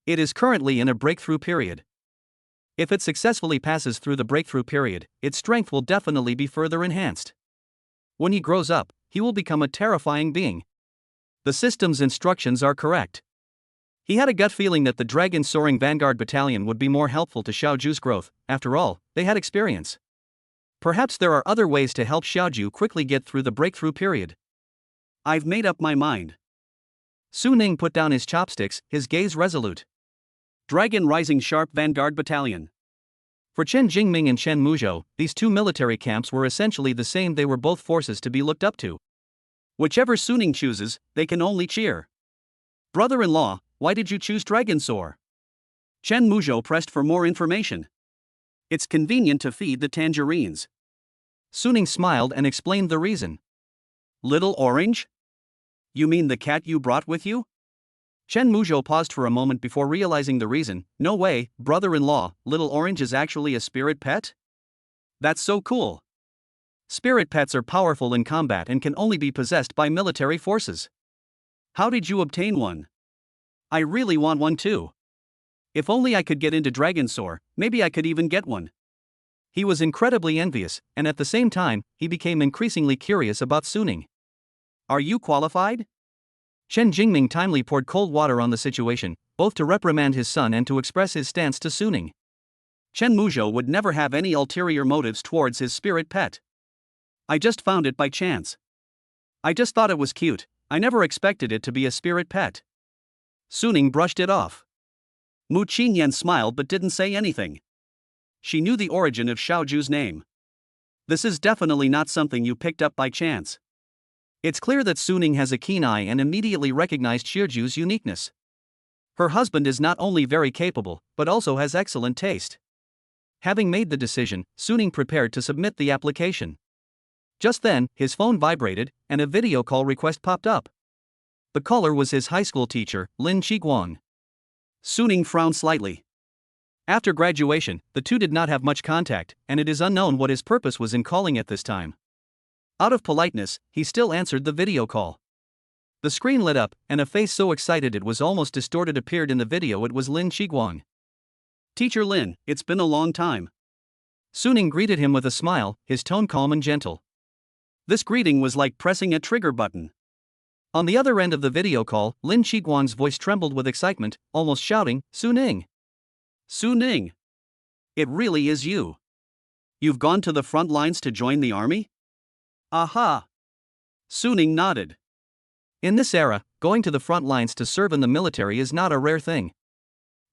It is currently in a breakthrough period. If it successfully passes through the breakthrough period, its strength will definitely be further enhanced. When he grows up, he will become a terrifying being. The system's instructions are correct. He had a gut feeling that the Dragon Soaring Vanguard Battalion would be more helpful to Xiaoju's growth. After all, they had experience. Perhaps there are other ways to help Xiaoju quickly get through the breakthrough period. I've made up my mind. Su Ning put down his chopsticks, his gaze resolute. Dragon Rising Sharp Vanguard Battalion. For Chen Jingming and Chen Muzhou, these 2 military camps were essentially the same. They were both forces to be looked up to. Whichever Su Ning chooses, they can only cheer. Brother-in-law, why did you choose Dragon Soar? Chen Muzhou pressed for more information. It's convenient to feed the tangerines. Su Ning smiled and explained the reason. Little Orange? You mean the cat you brought with you? Chen Muzhou paused for a moment before realizing the reason. No way, brother-in-law, Little Orange is actually a spirit pet? That's so cool. Spirit pets are powerful in combat and can only be possessed by military forces. How did you obtain one? I really want one too. If only I could get into Dragon Soar, maybe I could even get one. He was incredibly envious, and at the same time, he became increasingly curious about Suning. Are you qualified? Chen Jingming timely poured cold water on the situation, both to reprimand his son and to express his stance to Suning. Chen Muzhou would never have any ulterior motives towards his spirit pet. I just found it by chance. I just thought it was cute, I never expected it to be a spirit pet. Suning brushed it off. Mu Qingyan smiled but didn't say anything. She knew the origin of Xiaoju's name. This is definitely not something you picked up by chance. It's clear that Suning has a keen eye and immediately recognized Xiaoju's uniqueness. Her husband is not only very capable, but also has excellent taste. Having made the decision, Suning prepared to submit the application. Just then, his phone vibrated, and a video call request popped up. The caller was his high school teacher, Lin Qiguang. Suning frowned slightly. After graduation, the two did not have much contact, and it is unknown what his purpose was in calling at this time. Out of politeness, he still answered the video call. The screen lit up, and a face so excited it was almost distorted appeared in the video. It was Lin Qiguang. Teacher Lin, it's been a long time. Suning greeted him with a smile, his tone calm and gentle. This greeting was like pressing a trigger button. On the other end of the video call, Lin Qiguang's voice trembled with excitement, almost shouting, Suning! Suning! It really is you. You've gone to the front lines to join the army? Aha! Suning nodded. In this era, going to the front lines to serve in the military is not a rare thing.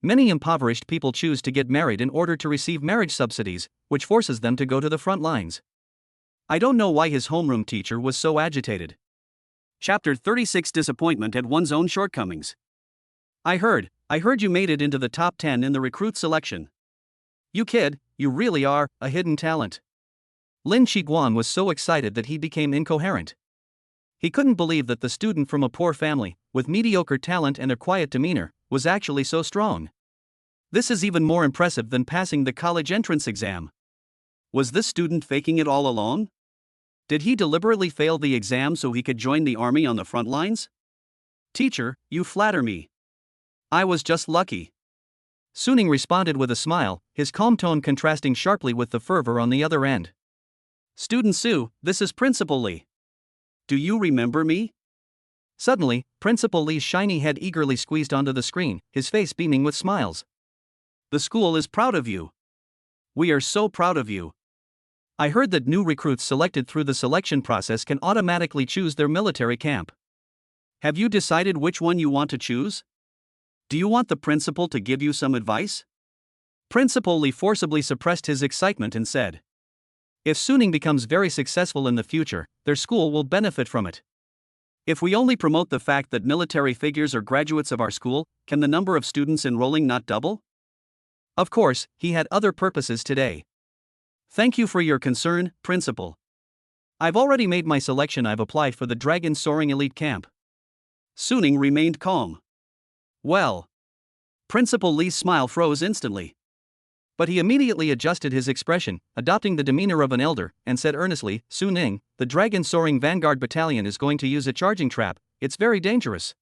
Many impoverished people choose to get married in order to receive marriage subsidies, which forces them to go to the front lines. I don't know why his homeroom teacher was so agitated. Chapter 36: Disappointment at one's own shortcomings. I heard you made it into the top 10 in the recruit selection. You kid, you really are a hidden talent. Lin Qiguang was so excited that he became incoherent. He couldn't believe that the student from a poor family, with mediocre talent and a quiet demeanor, was actually so strong. This is even more impressive than passing the college entrance exam. Was this student faking it all along? Did he deliberately fail the exam so he could join the army on the front lines? Teacher, you flatter me. I was just lucky. Suning responded with a smile, his calm tone contrasting sharply with the fervor on the other end. Student Su, this is Principal Li. Do you remember me? Suddenly, Principal Li's shiny head eagerly squeezed onto the screen, his face beaming with smiles. The school is proud of you. We are so proud of you. I heard that new recruits selected through the selection process can automatically choose their military camp. Have you decided which one you want to choose? Do you want the principal to give you some advice? Principal Li forcibly suppressed his excitement and said, if Suning becomes very successful in the future, their school will benefit from it. If we only promote the fact that military figures are graduates of our school, can the number of students enrolling not double? Of course, he had other purposes today. Thank you for your concern, Principal. I've already made my selection. I've applied for the Dragon Soaring Elite Camp. Suning remained calm. Well. Principal Li's smile froze instantly. But he immediately adjusted his expression, adopting the demeanor of an elder, and said earnestly, Suning, the Dragon Soaring Vanguard Battalion is going to use a charging trap. It's very dangerous.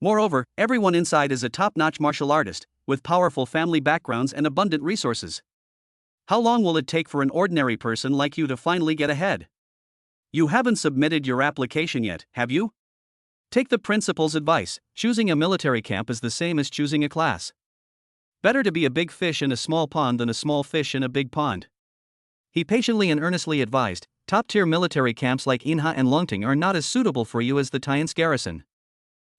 Moreover, everyone inside is a top-notch martial artist, with powerful family backgrounds and abundant resources. How long will it take for an ordinary person like you to finally get ahead? You haven't submitted your application yet, have you? Take the principal's advice. Choosing a military camp is the same as choosing a class. Better to be a big fish in a small pond than a small fish in a big pond. He patiently and earnestly advised, top-tier military camps like Inha and Lungting are not as suitable for you as the Tian's garrison.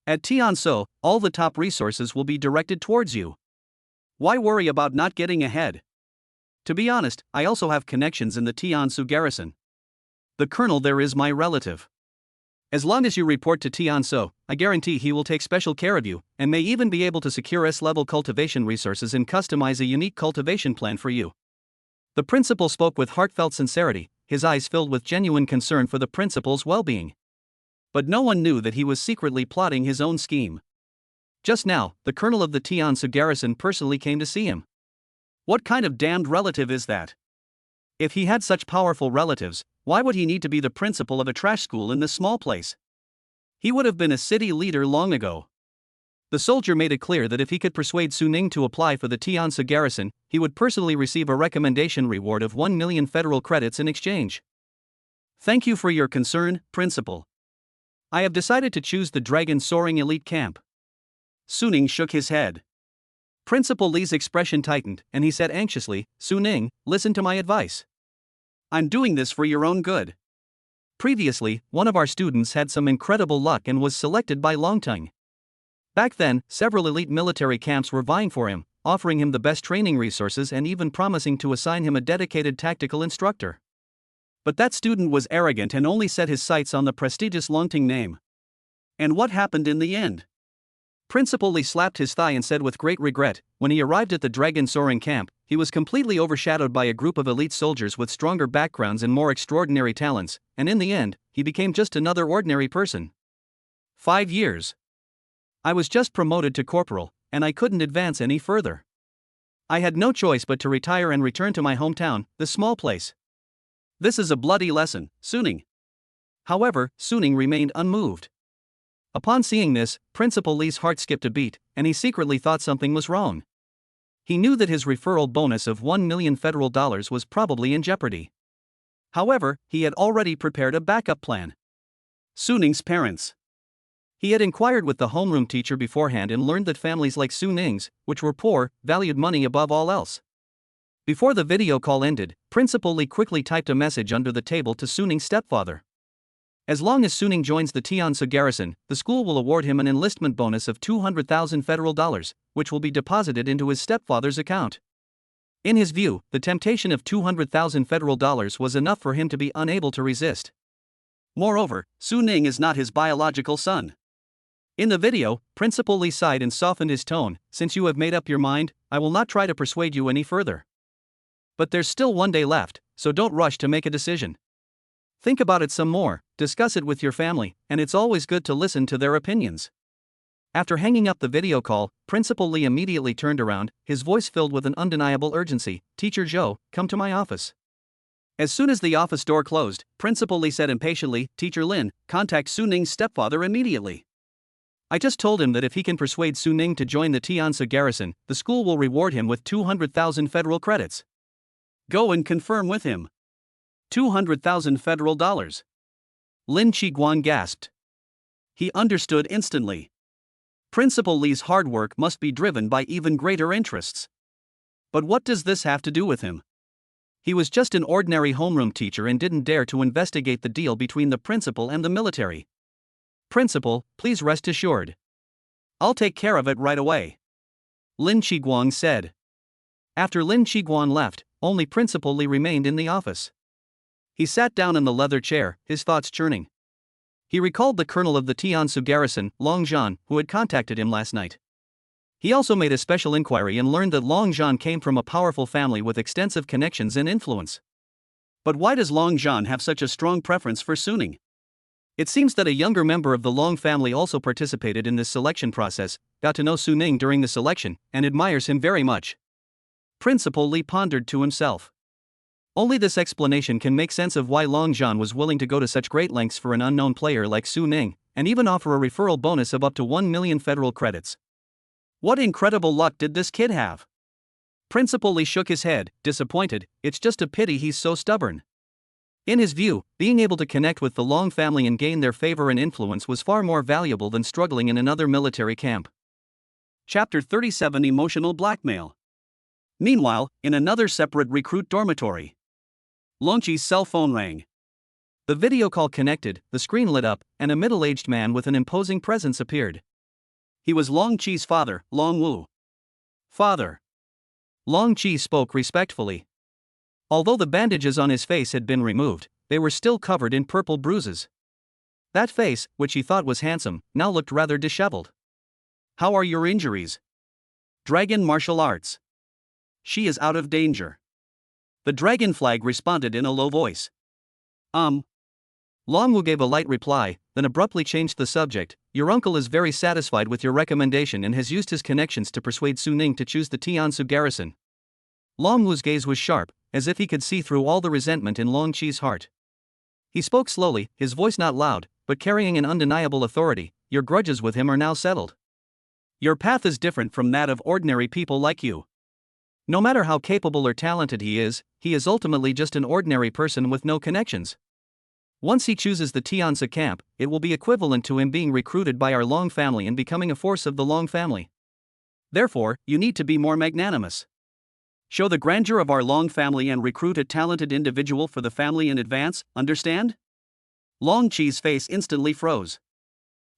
At Tianzhou, all the top resources will be directed towards you. Why worry about not getting ahead? To be honest, I also have connections in the Tianzhou garrison. The colonel there is my relative. As long as you report to Tianzhou, I guarantee he will take special care of you, and may even be able to secure S-level cultivation resources and customize a unique cultivation plan for you. The principal spoke with heartfelt sincerity, his eyes filled with genuine concern for the principal's well-being. But no one knew that he was secretly plotting his own scheme. Just now, the colonel of the Tiansu garrison personally came to see him. What kind of damned relative is that? If he had such powerful relatives, why would he need to be the principal of a trash school in this small place? He would have been a city leader long ago. The soldier made it clear that if he could persuade Su Ning to apply for the Tiansu garrison, he would personally receive a recommendation reward of 1 million federal credits in exchange. Thank you for your concern, Principal. I have decided to choose the Dragon Soaring Elite Camp. Su Ning shook his head. Principal Li's expression tightened, and he said anxiously, Su Ning, listen to my advice. I'm doing this for your own good. Previously, one of our students had some incredible luck and was selected by Longteng. Back then, several elite military camps were vying for him, offering him the best training resources and even promising to assign him a dedicated tactical instructor. But that student was arrogant and only set his sights on the prestigious Longteng name. And what happened in the end? Principal Li slapped his thigh and said with great regret, when he arrived at the Dragon Soaring camp, he was completely overshadowed by a group of elite soldiers with stronger backgrounds and more extraordinary talents, and in the end, he became just another ordinary person. 5 years. I was just promoted to corporal, and I couldn't advance any further. I had no choice but to retire and return to my hometown, this small place. This is a bloody lesson, Su Ning. However, Su Ning remained unmoved. Upon seeing this, Principal Li's heart skipped a beat, and he secretly thought something was wrong. He knew that his referral bonus of 1 million federal dollars was probably in jeopardy. However, he had already prepared a backup plan. Su Ning's parents. He had inquired with the homeroom teacher beforehand and learned that families like Su Ning's, which were poor, valued money above all else. Before the video call ended, Principal Li quickly typed a message under the table to Su Ning's stepfather. As long as Su Ning joins the Tiansu garrison, the school will award him an enlistment bonus of 200,000 federal dollars, which will be deposited into his stepfather's account. In his view, the temptation of 200,000 federal dollars was enough for him to be unable to resist. Moreover, Su Ning is not his biological son. In the video, Principal Li sighed and softened his tone, since you have made up your mind, I will not try to persuade you any further. But there's still 1 day left, so don't rush to make a decision. Think about it some more, discuss it with your family, and it's always good to listen to their opinions. After hanging up the video call, Principal Li immediately turned around, his voice filled with an undeniable urgency, Teacher Zhou, come to my office. As soon as the office door closed, Principal Li said impatiently, Teacher Lin, contact Su Ning's stepfather immediately. I just told him that if he can persuade Su Ning to join the Tiansu garrison, the school will reward him with 200,000 federal credits. Go and confirm with him. 200,000 federal dollars. Lin Qiguan gasped. He understood instantly. Principal Li's hard work must be driven by even greater interests. But what does this have to do with him? He was just an ordinary homeroom teacher and didn't dare to investigate the deal between the principal and the military. Principal, please rest assured. I'll take care of it right away. Lin Qiguan said. After Lin Qiguan left, only Principal Li remained in the office. He sat down in the leather chair, his thoughts churning. He recalled the colonel of the Tiansu garrison, Long Zhan, who had contacted him last night. He also made a special inquiry and learned that Long Zhan came from a powerful family with extensive connections and influence. But why does Long Zhan have such a strong preference for Su Ning? It seems that a younger member of the Long family also participated in this selection process, got to know Su Ning during the selection, and admires him very much. Principal Li pondered to himself. Only this explanation can make sense of why Long Zhan was willing to go to such great lengths for an unknown player like Su Ning, and even offer a referral bonus of up to 1 million federal credits. What incredible luck did this kid have? Principal Li shook his head, disappointed. It's just a pity he's so stubborn. In his view, being able to connect with the Long family and gain their favor and influence was far more valuable than struggling in another military camp. Chapter 37 Emotional Blackmail. Meanwhile, in another separate recruit dormitory, Longqi's cell phone rang. The video call connected, the screen lit up, and a middle-aged man with an imposing presence appeared. He was Longqi's father, Long Wu. Father. Longqi spoke respectfully. Although the bandages on his face had been removed, they were still covered in purple bruises. That face, which he thought was handsome, now looked rather disheveled. How are your injuries? Dragon martial arts. She is out of danger. The dragon flag responded in a low voice. Long Wu gave a light reply, then abruptly changed the subject. Your uncle is very satisfied with your recommendation and has used his connections to persuade Su Ning to choose the Tiansu garrison. Long Wu's gaze was sharp, as if he could see through all the resentment in Long Qi's heart. He spoke slowly, his voice not loud, but carrying an undeniable authority. Your grudges with him are now settled. Your path is different from that of ordinary people like you. No matter how capable or talented he is ultimately just an ordinary person with no connections. Once he chooses the Tiansa camp, it will be equivalent to him being recruited by our Long family and becoming a force of the Long family. Therefore, you need to be more magnanimous. Show the grandeur of our Long family and recruit a talented individual for the family in advance, understand? Long Qi's face instantly froze.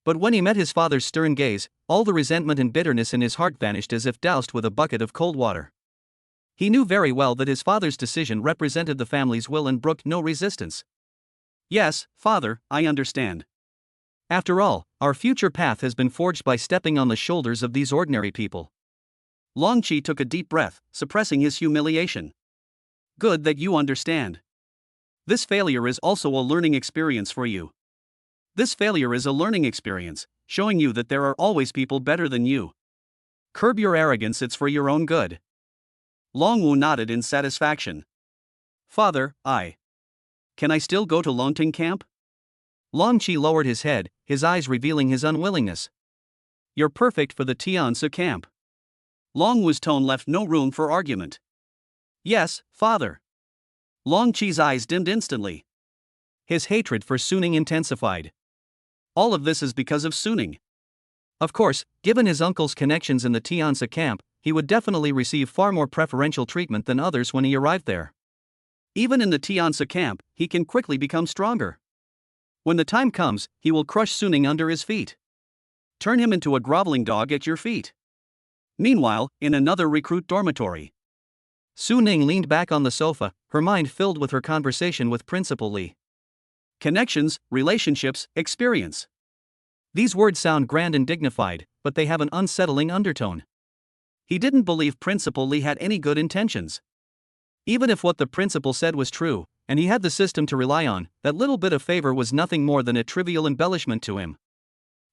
But when he met his father's stern gaze, all the resentment and bitterness in his heart vanished as if doused with a bucket of cold water. He knew very well that his father's decision represented the family's will and brooked no resistance. Yes, father, I understand. After all, our future path has been forged by stepping on the shoulders of these ordinary people. Long Qi took a deep breath, suppressing his humiliation. Good that you understand. This failure is also a learning experience for you. This failure is a learning experience, showing you that there are always people better than you. Curb your arrogance, it's for your own good. Long Wu nodded in satisfaction. Father, Can I still go to Longting camp? Long Qi lowered his head, his eyes revealing his unwillingness. You're perfect for the Tiansu camp. Long Wu's tone left no room for argument. Yes, father. Long Qi's eyes dimmed instantly. His hatred for Su Ning intensified. All of this is because of Su Ning. Of course, given his uncle's connections in the Tiansa camp, he would definitely receive far more preferential treatment than others when he arrived there. Even in the Tiansa camp, he can quickly become stronger. When the time comes, he will crush Su Ning under his feet. Turn him into a groveling dog at your feet. Meanwhile, in another recruit dormitory, Su Ning leaned back on the sofa, her mind filled with her conversation with Principal Li. Connections, relationships, experience. These words sound grand and dignified, but they have an unsettling undertone. He didn't believe Principal Li had any good intentions. Even if what the principal said was true, and he had the system to rely on, that little bit of favor was nothing more than a trivial embellishment to him.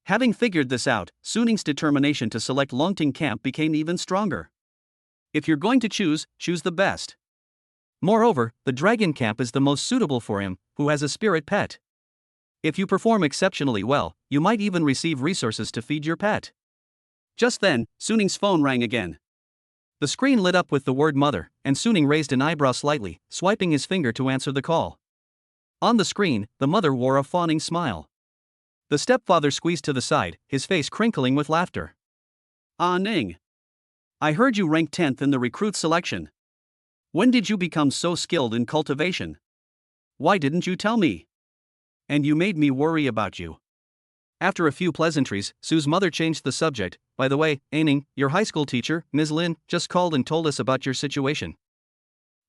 Having figured this out, Su Ning's determination to select Longting camp became even stronger. If you're going to choose the best. Moreover, the Dragon camp is the most suitable for him, who has a spirit pet. If you perform exceptionally well, you might even receive resources to feed your pet. Just then, Su Ning's phone rang again. The screen lit up with the word mother, and Su Ning raised an eyebrow slightly, swiping his finger to answer the call. On the screen, the mother wore a fawning smile. The stepfather squeezed to the side, his face crinkling with laughter. Ah, Ning. I heard you ranked 10th in the recruit selection. When did you become so skilled in cultivation? Why didn't you tell me? And you made me worry about you. After a few pleasantries, Su's mother changed the subject. By the way, Ning, your high school teacher, Ms. Lin, just called and told us about your situation.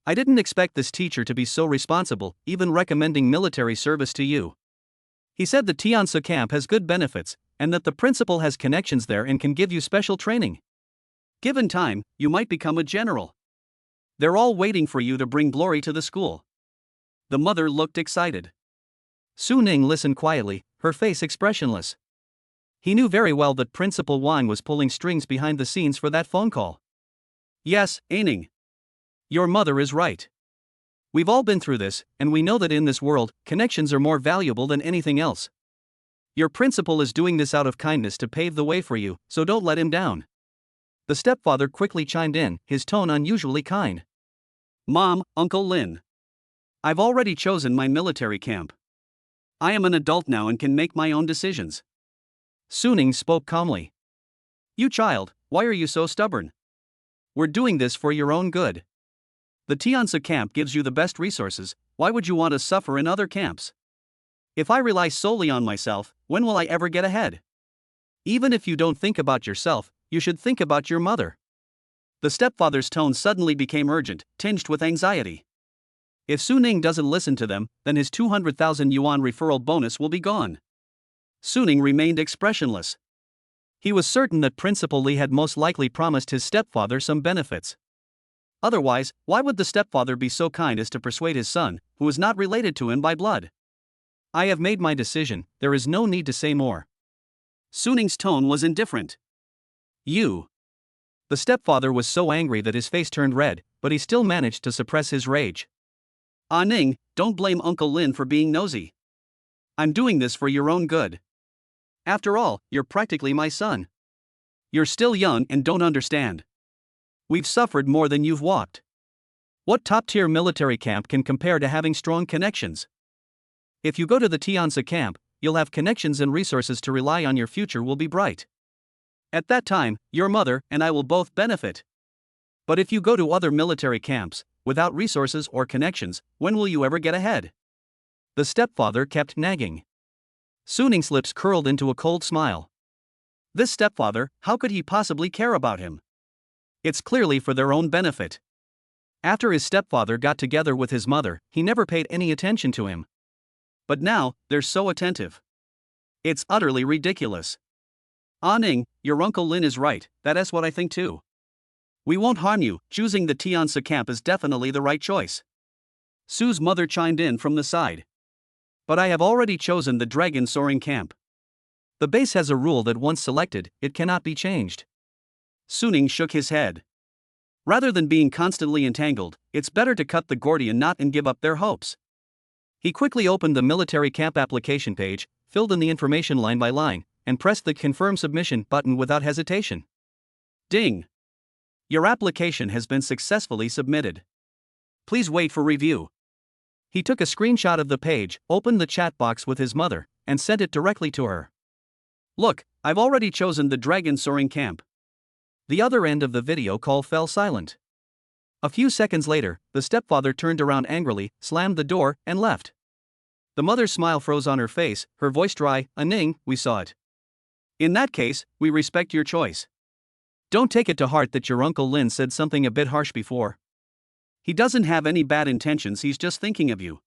I didn't expect this teacher to be so responsible, even recommending military service to you. He said the Tiansa camp has good benefits, and that the principal has connections there and can give you special training. Given time, you might become a general. They're all waiting for you to bring glory to the school. The mother looked excited. Su Ning listened quietly, her face expressionless. He knew very well that Principal Wang was pulling strings behind the scenes for that phone call. Yes, Ning. Your mother is right. We've all been through this, and we know that in this world, connections are more valuable than anything else. Your principal is doing this out of kindness to pave the way for you, so don't let him down. The stepfather quickly chimed in, his tone unusually kind. Mom, Uncle Lin. I've already chosen my military camp. I am an adult now and can make my own decisions. Su Ning spoke calmly. You child, why are you so stubborn? We're doing this for your own good. The Tiansa camp gives you the best resources, why would you want to suffer in other camps? If I rely solely on myself, when will I ever get ahead? Even if you don't think about yourself, you should think about your mother. The stepfather's tone suddenly became urgent, tinged with anxiety. If Su Ning doesn't listen to them, then his 200,000 yuan referral bonus will be gone. Su Ning remained expressionless. He was certain that Principal Li had most likely promised his stepfather some benefits. Otherwise, why would the stepfather be so kind as to persuade his son, who is not related to him by blood? I have made my decision, there is no need to say more. Suning's tone was indifferent. You. The stepfather was so angry that his face turned red, but he still managed to suppress his rage. Ah Ning, don't blame Uncle Lin for being nosy. I'm doing this for your own good. After all, you're practically my son. You're still young and don't understand. We've suffered more than you've walked. What top-tier military camp can compare to having strong connections? If you go to the Tiansa camp, you'll have connections and resources to rely on. Your future will be bright. At that time, your mother and I will both benefit. But if you go to other military camps, without resources or connections, when will you ever get ahead? The stepfather kept nagging. Suning's lips curled into a cold smile. This stepfather, how could he possibly care about him? It's clearly for their own benefit. After his stepfather got together with his mother, he never paid any attention to him. But now, they're so attentive. It's utterly ridiculous. Ah Ning, your Uncle Lin is right, that's what I think too. We won't harm you, choosing the Tiansa camp is definitely the right choice. Su's mother chimed in from the side. But I have already chosen the Dragon Soaring camp. The base has a rule that once selected, it cannot be changed. Suning shook his head. Rather than being constantly entangled, it's better to cut the Gordian knot and give up their hopes. He quickly opened the military camp application page, filled in the information line by line, and pressed the Confirm Submission button without hesitation. Ding! Your application has been successfully submitted. Please wait for review. He took a screenshot of the page, opened the chat box with his mother, and sent it directly to her. Look, I've already chosen the Dragon Soaring camp. The other end of the video call fell silent. A few seconds later, the stepfather turned around angrily, slammed the door, and left. The mother's smile froze on her face, her voice dry. Ah Ning, we saw it. In that case, we respect your choice. Don't take it to heart that your Uncle Lin said something a bit harsh before. He doesn't have any bad intentions, he's just thinking of you.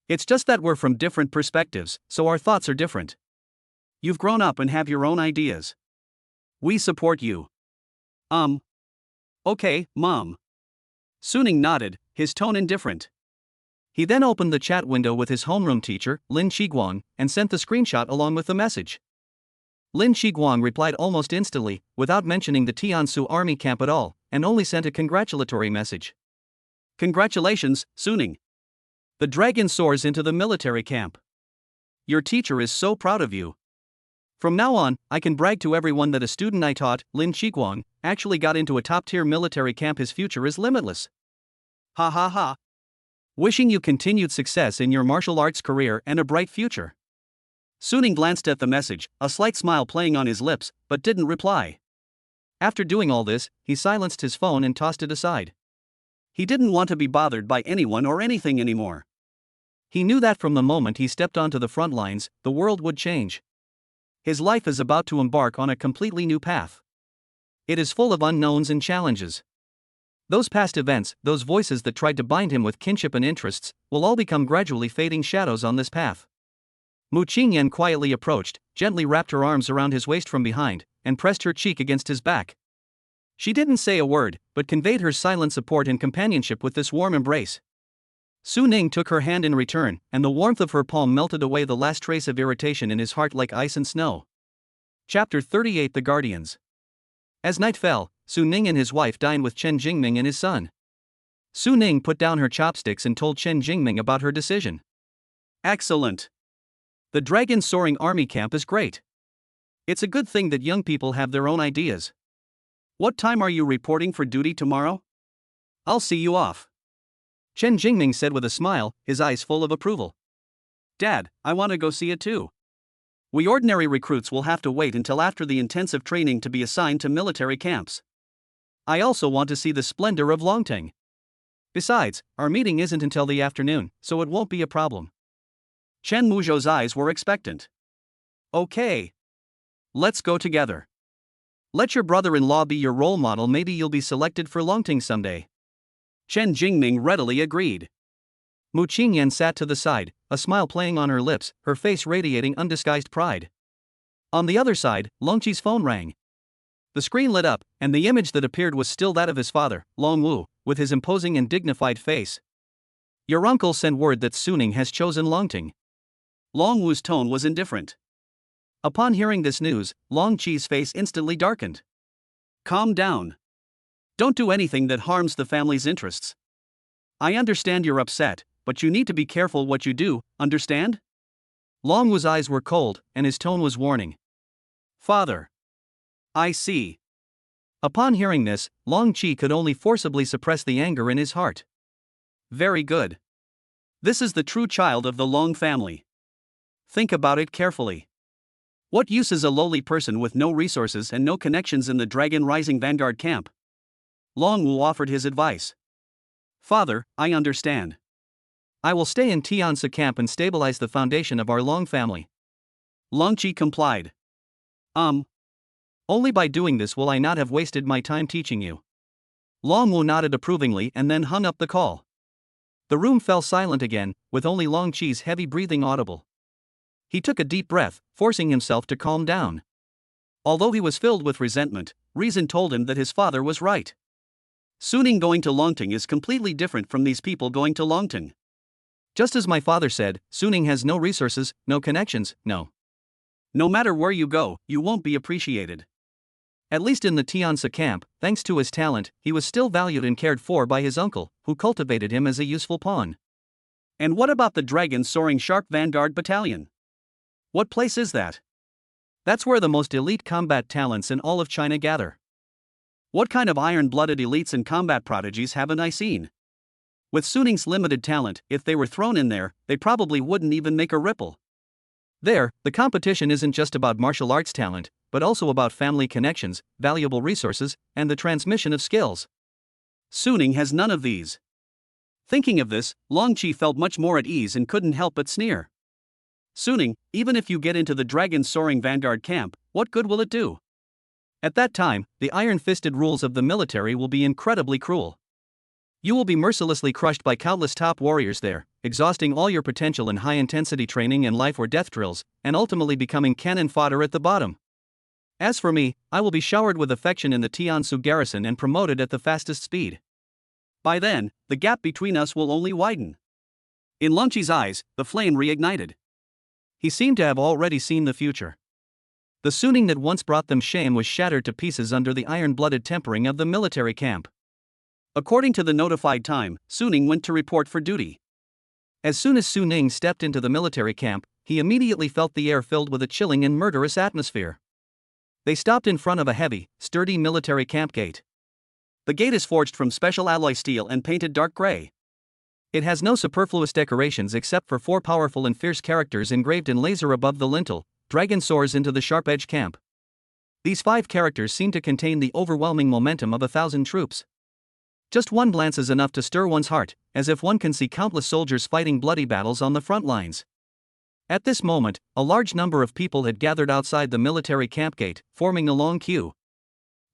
It's just that we're from different perspectives, so our thoughts are different. You've grown up and have your own ideas. We support you. Okay, Mom. Suning nodded, his tone indifferent. He then opened the chat window with his homeroom teacher, Lin Qiguang, and sent the screenshot along with the message. Lin Qiguang replied almost instantly, without mentioning the Tiansu army camp at all, and only sent a congratulatory message. Congratulations, Suning. The dragon soars into the military camp. Your teacher is so proud of you. From now on, I can brag to everyone that a student I taught, Lin Qiguang, actually got into a top-tier military camp. His future is limitless. Ha ha ha. Wishing you continued success in your martial arts career and a bright future. Suning glanced at the message, a slight smile playing on his lips, but didn't reply. After doing all this, he silenced his phone and tossed it aside. He didn't want to be bothered by anyone or anything anymore. He knew that from the moment he stepped onto the front lines, the world would change. His life is about to embark on a completely new path. It is full of unknowns and challenges. Those past events, those voices that tried to bind him with kinship and interests, will all become gradually fading shadows on this path. Mu Qingyan quietly approached, gently wrapped her arms around his waist from behind, and pressed her cheek against his back. She didn't say a word, but conveyed her silent support and companionship with this warm embrace. Su Ning took her hand in return, and the warmth of her palm melted away the last trace of irritation in his heart like ice and snow. Chapter 38 The Guardians. As night fell, Su Ning and his wife dined with Chen Jingming and his son. Su Ning put down her chopsticks and told Chen Jingming about her decision. Excellent. The Dragon Soaring Army Camp is great. It's a good thing that young people have their own ideas. What time are you reporting for duty tomorrow? I'll see you off. Chen Jingming said with a smile, his eyes full of approval. Dad, I want to go see it too. We ordinary recruits will have to wait until after the intensive training to be assigned to military camps. I also want to see the splendor of Longteng. Besides, our meeting isn't until the afternoon, so it won't be a problem. Chen Muzhou's eyes were expectant. Okay. Let's go together. Let your brother-in-law be your role model, maybe you'll be selected for Longting someday. Chen Jingming readily agreed. Mu Qingyan sat to the side, a smile playing on her lips, her face radiating undisguised pride. On the other side, Longqi's phone rang. The screen lit up, and the image that appeared was still that of his father, Long Wu, with his imposing and dignified face. Your uncle sent word that Suning has chosen Longting. Long Wu's tone was indifferent. Upon hearing this news, Long Qi's face instantly darkened. Calm down. Don't do anything that harms the family's interests. I understand you're upset, but you need to be careful what you do, understand? Long Wu's eyes were cold, and his tone was warning. Father. I see. Upon hearing this, Long Qi could only forcibly suppress the anger in his heart. Very good. This is the true child of the Long family. Think about it carefully. What use is a lowly person with no resources and no connections in the Dragon Rising Vanguard camp? Long Wu offered his advice. Father, I understand. I will stay in Tianzi camp and stabilize the foundation of our Long family. Long Qi complied. Only by doing this will I not have wasted my time teaching you. Long Wu nodded approvingly and then hung up the call. The room fell silent again, with only Long Qi's heavy breathing audible. He took a deep breath, forcing himself to calm down. Although he was filled with resentment, reason told him that his father was right. Suning going to Longting is completely different from these people going to Longting. Just as my father said, Suning has no resources, no connections, no matter where you go, you won't be appreciated. At least in the Tianzi camp, thanks to his talent, he was still valued and cared for by his uncle, who cultivated him as a useful pawn. And what about the Dragon Soaring Shark Vanguard Battalion? What place is that? That's where the most elite combat talents in all of China gather. What kind of iron-blooded elites and combat prodigies haven't I seen? With Suning's limited talent, if they were thrown in there, they probably wouldn't even make a ripple. There, the competition isn't just about martial arts talent, but also about family connections, valuable resources, and the transmission of skills. Suning has none of these. Thinking of this, Long Qi felt much more at ease and couldn't help but sneer. Suning, even if you get into the Dragon Soaring Vanguard camp, what good will it do? At that time, the iron-fisted rules of the military will be incredibly cruel. You will be mercilessly crushed by countless top warriors there, exhausting all your potential in high-intensity training and life-or-death drills, and ultimately becoming cannon fodder at the bottom. As for me, I will be showered with affection in the Tianzi garrison and promoted at the fastest speed. By then, the gap between us will only widen. In Long Qi's eyes, the flame reignited. He seemed to have already seen the future. The Suning that once brought them shame was shattered to pieces under the iron-blooded tempering of the military camp. According to the notified time, Suning went to report for duty. As soon as Suning stepped into the military camp, he immediately felt the air filled with a chilling and murderous atmosphere. They stopped in front of a heavy, sturdy military camp gate. The gate is forged from special alloy steel and painted dark gray. It has no superfluous decorations except for 4 powerful and fierce characters engraved in laser above the lintel: Dragon soars into the sharp-edge camp. These 5 characters seem to contain the overwhelming momentum of 1,000 troops. Just one glance is enough to stir one's heart, as if one can see countless soldiers fighting bloody battles on the front lines. At this moment, a large number of people had gathered outside the military camp gate, forming a long queue.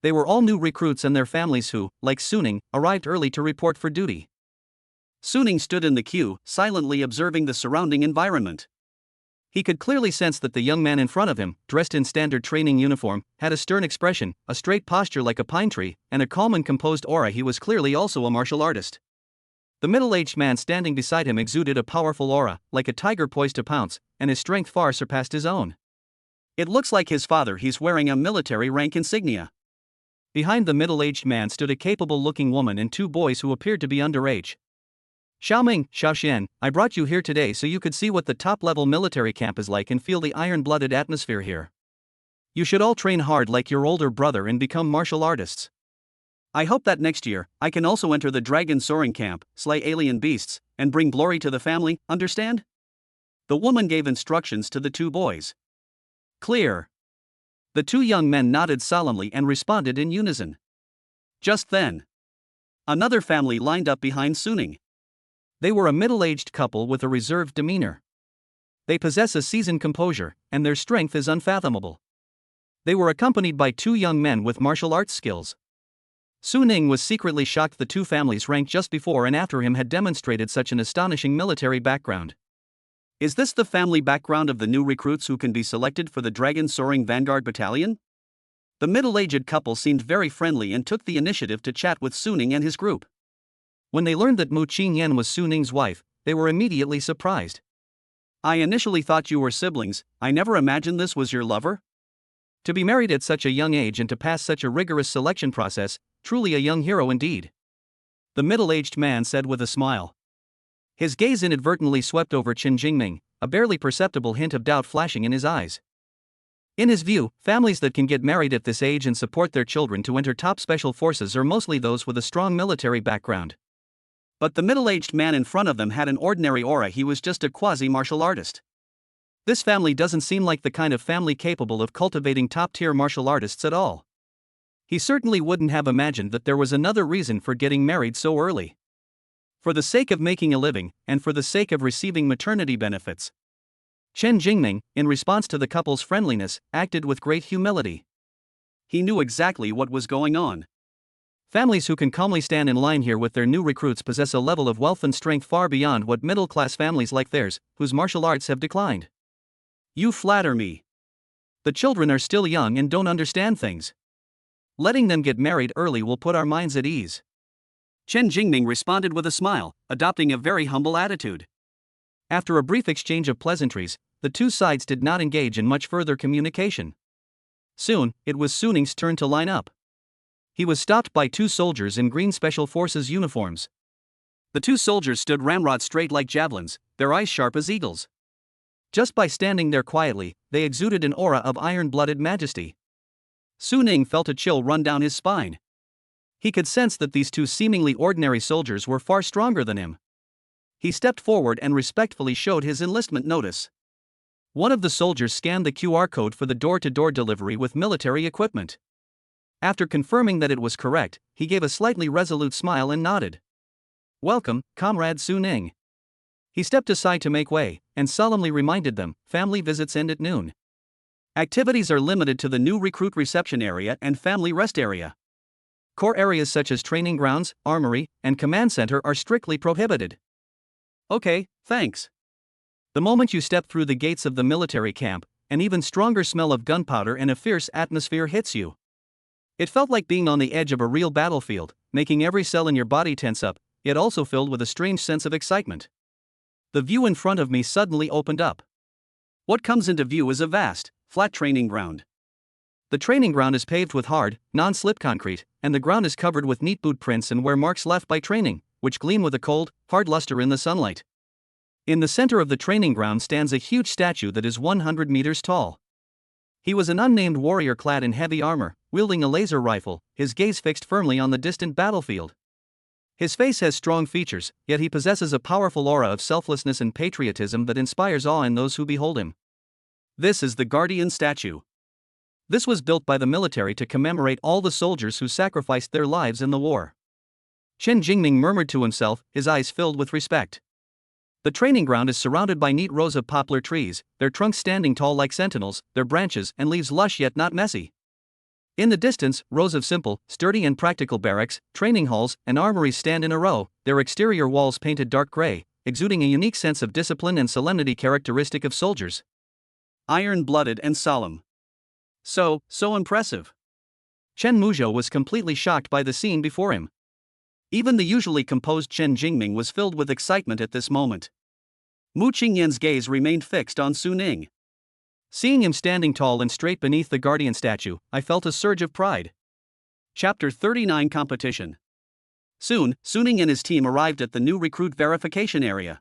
They were all new recruits and their families who, like Suning, arrived early to report for duty. Suning stood in the queue, silently observing the surrounding environment. He could clearly sense that the young man in front of him, dressed in standard training uniform, had a stern expression, a straight posture like a pine tree, and a calm and composed aura. He was clearly also a martial artist. The middle-aged man standing beside him exuded a powerful aura, like a tiger poised to pounce, and his strength far surpassed his own. It looks like his father. He's wearing a military rank insignia. Behind the middle-aged man stood a capable-looking woman and 2 boys who appeared to be underage. Xiaoming, Xiaoxian, I brought you here today so you could see what the top-level military camp is like and feel the iron-blooded atmosphere here. You should all train hard like your older brother and become martial artists. I hope that next year, I can also enter the Dragon Soaring camp, slay alien beasts, and bring glory to the family, understand? The woman gave instructions to the 2 boys. Clear. The 2 young men nodded solemnly and responded in unison. Just then, another family lined up behind Suning. They were a middle-aged couple with a reserved demeanor. They possess a seasoned composure, and their strength is unfathomable. They were accompanied by 2 young men with martial arts skills. Suning was secretly shocked the 2 families ranked just before and after him had demonstrated such an astonishing military background. Is this the family background of the new recruits who can be selected for the Dragon Soaring Vanguard Battalion? The middle-aged couple seemed very friendly and took the initiative to chat with Suning and his group. When they learned that Mu Qingyan was Suning's wife, they were immediately surprised. I initially thought you were siblings. I never imagined this was your lover. To be married at such a young age and to pass such a rigorous selection process, truly a young hero indeed. The middle-aged man said with a smile. His gaze inadvertently swept over Chen Jingming, a barely perceptible hint of doubt flashing in his eyes. In his view, families that can get married at this age and support their children to enter top special forces are mostly those with a strong military background. But the middle-aged man in front of them had an ordinary aura. He was just a quasi-martial artist. This family doesn't seem like the kind of family capable of cultivating top-tier martial artists at all. He certainly wouldn't have imagined that there was another reason for getting married so early. For the sake of making a living, and for the sake of receiving maternity benefits. Chen Jingming, in response to the couple's friendliness, acted with great humility. He knew exactly what was going on. Families who can calmly stand in line here with their new recruits possess a level of wealth and strength far beyond what middle-class families like theirs, whose martial arts have declined. You flatter me. The children are still young and don't understand things. Letting them get married early will put our minds at ease. Chen Jingming responded with a smile, adopting a very humble attitude. After a brief exchange of pleasantries, the two sides did not engage in much further communication. Soon, it was Suning's turn to line up. He was stopped by two soldiers in green Special Forces uniforms. The two soldiers stood ramrod straight like javelins, their eyes sharp as eagles. Just by standing there quietly, they exuded an aura of iron-blooded majesty. Suning felt a chill run down his spine. He could sense that these two seemingly ordinary soldiers were far stronger than him. He stepped forward and respectfully showed his enlistment notice. One of the soldiers scanned the QR code for the door-to-door delivery with military equipment. After confirming that it was correct, he gave a slightly resolute smile and nodded. Welcome, Comrade Suning. He stepped aside to make way, and solemnly reminded them, family visits end at noon. Activities are limited to the new recruit reception area and family rest area. Core areas such as training grounds, armory, and command center are strictly prohibited. Okay, thanks. The moment you step through the gates of the military camp, an even stronger smell of gunpowder and a fierce atmosphere hits you. It felt like being on the edge of a real battlefield, making every cell in your body tense up, yet also filled with a strange sense of excitement. The view in front of me suddenly opened up. What comes into view is a vast, flat training ground. The training ground is paved with hard, non-slip concrete, and the ground is covered with neat boot prints and wear marks left by training, which gleam with a cold, hard luster in the sunlight. In the center of the training ground stands a huge statue that is 100 meters tall. He was an unnamed warrior clad in heavy armor, wielding a laser rifle, his gaze fixed firmly on the distant battlefield. His face has strong features, yet he possesses a powerful aura of selflessness and patriotism that inspires awe in those who behold him. This is the Guardian statue. This was built by the military to commemorate all the soldiers who sacrificed their lives in the war. Chen Jingming murmured to himself, his eyes filled with respect. The training ground is surrounded by neat rows of poplar trees, their trunks standing tall like sentinels, their branches and leaves lush yet not messy. In the distance, rows of simple, sturdy and practical barracks, training halls, and armories stand in a row, their exterior walls painted dark gray, exuding a unique sense of discipline and solemnity characteristic of soldiers. Iron-blooded and solemn. So impressive. Chen Muzhou was completely shocked by the scene before him. Even the usually composed Chen Jingming was filled with excitement at this moment. Mu Qingyan's gaze remained fixed on Suning. Seeing him standing tall and straight beneath the Guardian statue, I felt a surge of pride. Chapter 39 Competition. Soon, Suning and his team arrived at the new recruit verification area.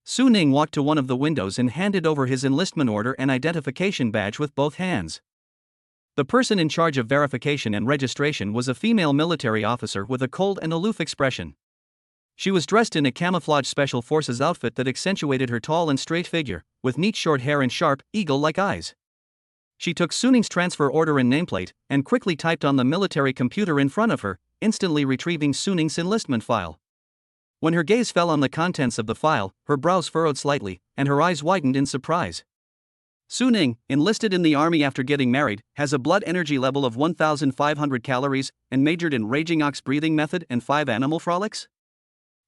Suning walked to one of the windows and handed over his enlistment order and identification badge with both hands. The person in charge of verification and registration was a female military officer with a cold and aloof expression. She was dressed in a camouflage special forces outfit that accentuated her tall and straight figure, with neat short hair and sharp, eagle-like eyes. She took Suning's transfer order and nameplate, and quickly typed on the military computer in front of her, instantly retrieving Suning's enlistment file. When her gaze fell on the contents of the file, her brows furrowed slightly, and her eyes widened in surprise. Suning, enlisted in the army after getting married, has a blood energy level of 1,500 calories, and majored in Raging Ox breathing method and 5 animal frolics?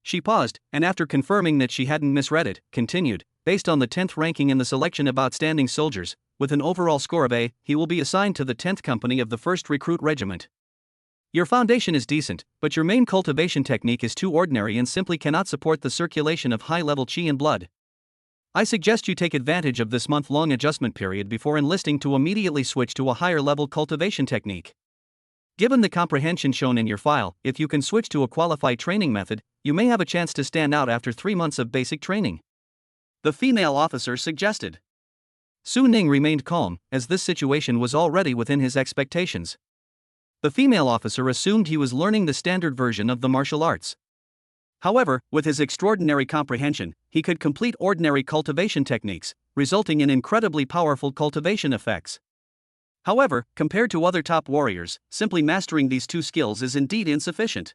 She paused, and after confirming that she hadn't misread it, continued, based on the 10th ranking in the selection of outstanding soldiers, with an overall score of A, he will be assigned to the 10th company of the 1st Recruit Regiment. Your foundation is decent, but your main cultivation technique is too ordinary and simply cannot support the circulation of high-level qi and blood. I suggest you take advantage of this month-long adjustment period before enlisting to immediately switch to a higher-level cultivation technique. Given the comprehension shown in your file, if you can switch to a qualified training method, you may have a chance to stand out after 3 months of basic training," the female officer suggested. Su Ning remained calm, as this situation was already within his expectations. The female officer assumed he was learning the standard version of the martial arts. However, with his extraordinary comprehension, he could complete ordinary cultivation techniques, resulting in incredibly powerful cultivation effects. However, compared to other top warriors, simply mastering these 2 skills is indeed insufficient.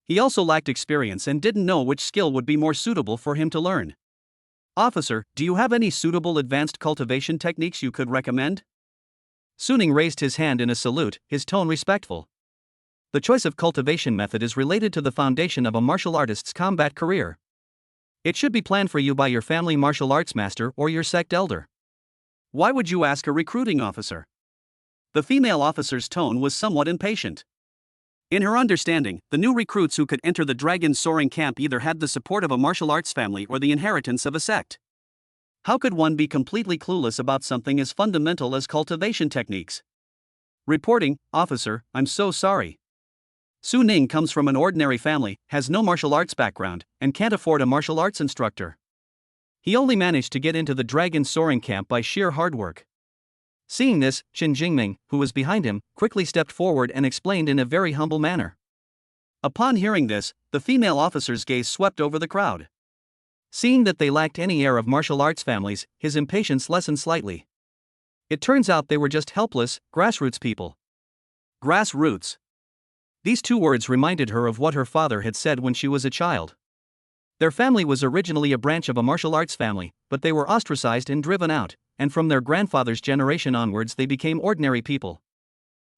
He also lacked experience and didn't know which skill would be more suitable for him to learn. "Officer, do you have any suitable advanced cultivation techniques you could recommend?" Su Ning raised his hand in a salute, his tone respectful. The choice of cultivation method is related to the foundation of a martial artist's combat career. It should be planned for you by your family martial arts master or your sect elder. Why would you ask a recruiting officer? The female officer's tone was somewhat impatient. In her understanding, the new recruits who could enter the Dragon Soaring Camp either had the support of a martial arts family or the inheritance of a sect. How could one be completely clueless about something as fundamental as cultivation techniques? Reporting, "Officer, I'm so sorry. Su Ning comes from an ordinary family, has no martial arts background, and can't afford a martial arts instructor. He only managed to get into the Dragon Soaring Camp by sheer hard work." Seeing this, Qin Jingming, who was behind him, quickly stepped forward and explained in a very humble manner. Upon hearing this, the female officer's gaze swept over the crowd. Seeing that they lacked any air of martial arts families, his impatience lessened slightly. It turns out they were just helpless, grassroots people. Grassroots. These 2 words reminded her of what her father had said when she was a child. Their family was originally a branch of a martial arts family, but they were ostracized and driven out, and from their grandfather's generation onwards they became ordinary people.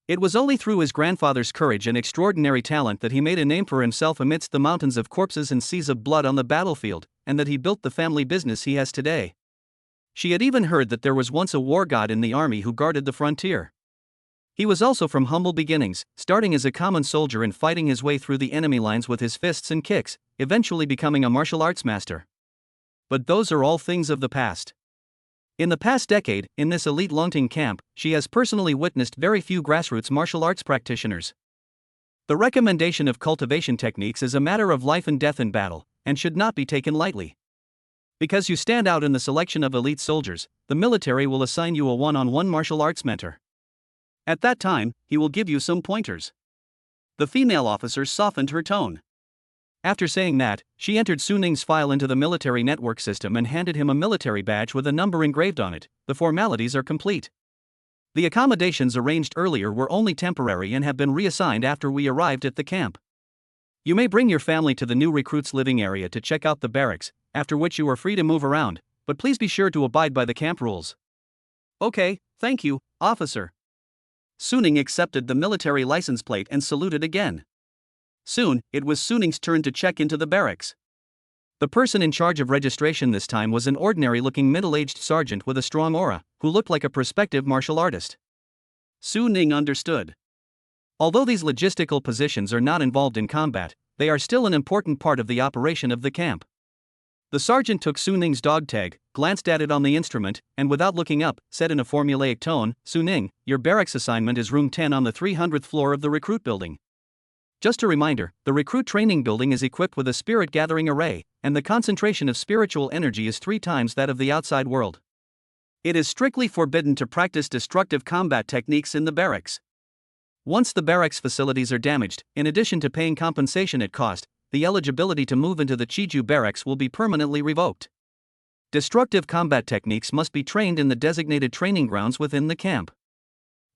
It was only through his grandfather's courage and extraordinary talent that he made a name for himself amidst the mountains of corpses and seas of blood on the battlefield, and that he built the family business he has today. She had even heard that there was once a war god in the army who guarded the frontier. He was also from humble beginnings, starting as a common soldier and fighting his way through the enemy lines with his fists and kicks, eventually becoming a martial arts master. But those are all things of the past. In the past decade, in this elite Longting camp, she has personally witnessed very few grassroots martial arts practitioners. The recommendation of cultivation techniques is a matter of life and death in battle, and should not be taken lightly. Because you stand out in the selection of elite soldiers, the military will assign you a one-on-one martial arts mentor. At that time, he will give you some pointers. The female officer softened her tone. After saying that, she entered Su Ning's file into the military network system and handed him a military badge with a number engraved on it. "The formalities are complete. The accommodations arranged earlier were only temporary and have been reassigned after we arrived at the camp. You may bring your family to the new recruits' living area to check out the barracks, after which you are free to move around, but please be sure to abide by the camp rules." "Okay, thank you, officer." Su Ning accepted the military license plate and saluted again. Soon, it was Su Ning's turn to check into the barracks. The person in charge of registration this time was an ordinary-looking middle-aged sergeant with a strong aura, who looked like a prospective martial artist. Su Ning understood. Although these logistical positions are not involved in combat, they are still an important part of the operation of the camp. The sergeant took Su Ning's dog tag, glanced at it on the instrument, and without looking up, said in a formulaic tone, "Su Ning, your barracks assignment is room 10 on the 300th floor of the recruit building. Just a reminder, the recruit training building is equipped with a spirit gathering array, and the concentration of spiritual energy is 3 times that of the outside world. It is strictly forbidden to practice destructive combat techniques in the barracks. Once the barracks facilities are damaged, in addition to paying compensation at cost, the eligibility to move into the Chiju barracks will be permanently revoked. Destructive combat techniques must be trained in the designated training grounds within the camp.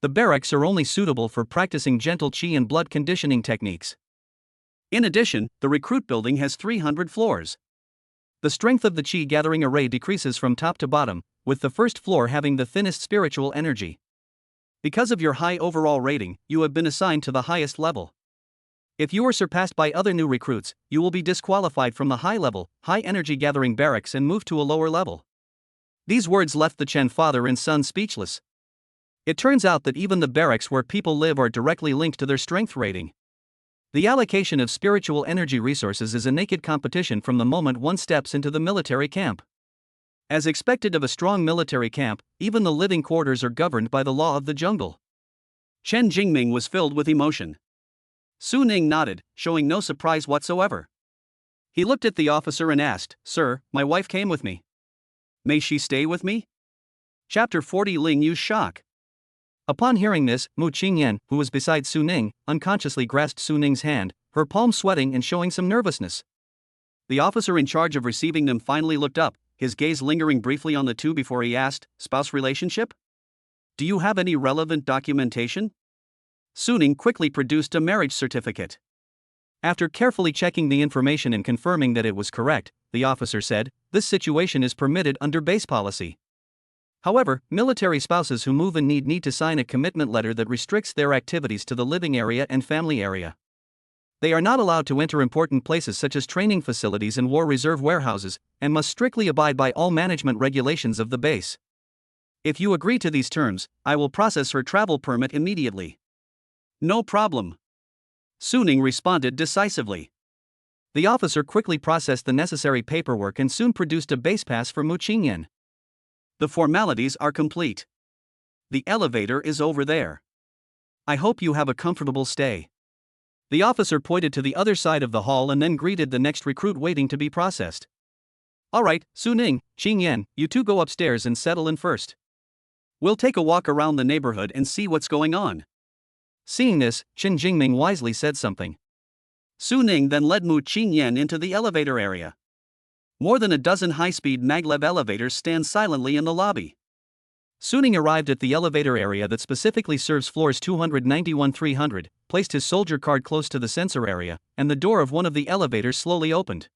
The barracks are only suitable for practicing gentle chi and blood conditioning techniques. In addition, the recruit building has 300 floors. The strength of the chi gathering array decreases from top to bottom, with the first floor having the thinnest spiritual energy. Because of your high overall rating, you have been assigned to the highest level. If you are surpassed by other new recruits, you will be disqualified from the high-level, high-energy gathering barracks and moved to a lower level." These words left the Chen father and son speechless. It turns out that even the barracks where people live are directly linked to their strength rating. The allocation of spiritual energy resources is a naked competition from the moment one steps into the military camp. As expected of a strong military camp, even the living quarters are governed by the law of the jungle. Chen Jingming was filled with emotion. Su Ning nodded, showing no surprise whatsoever. He looked at the officer and asked, "Sir, my wife came with me. May she stay with me?" Chapter 40 Ling Yu's shock. Upon hearing this, Mu Qingyan, who was beside Su Ning, unconsciously grasped Su Ning's hand, her palm sweating and showing some nervousness. The officer in charge of receiving them finally looked up, his gaze lingering briefly on the two before he asked, "Spouse relationship? Do you have any relevant documentation?" Su Ning quickly produced a marriage certificate. After carefully checking the information and confirming that it was correct, the officer said, "This situation is permitted under base policy. However, military spouses who move in need to sign a commitment letter that restricts their activities to the living area and family area. They are not allowed to enter important places such as training facilities and war reserve warehouses, and must strictly abide by all management regulations of the base. If you agree to these terms, I will process her travel permit immediately." "No problem," Su Ning responded decisively. The officer quickly processed the necessary paperwork and soon produced a base pass for Mu Qingyan. "The formalities are complete. The elevator is over there. I hope you have a comfortable stay." The officer pointed to the other side of the hall and then greeted the next recruit waiting to be processed. "All right, Su Ning, Qingyan, you two go upstairs and settle in first. We'll take a walk around the neighborhood and see what's going on." Seeing this, Chen Jingming wisely said something. Su Ning then led Mu Qingyan into the elevator area. More than a dozen high-speed maglev elevators stand silently in the lobby. Su Ning arrived at the elevator area that specifically serves floors 291-300, placed his soldier card close to the sensor area, and the door of one of the elevators slowly opened.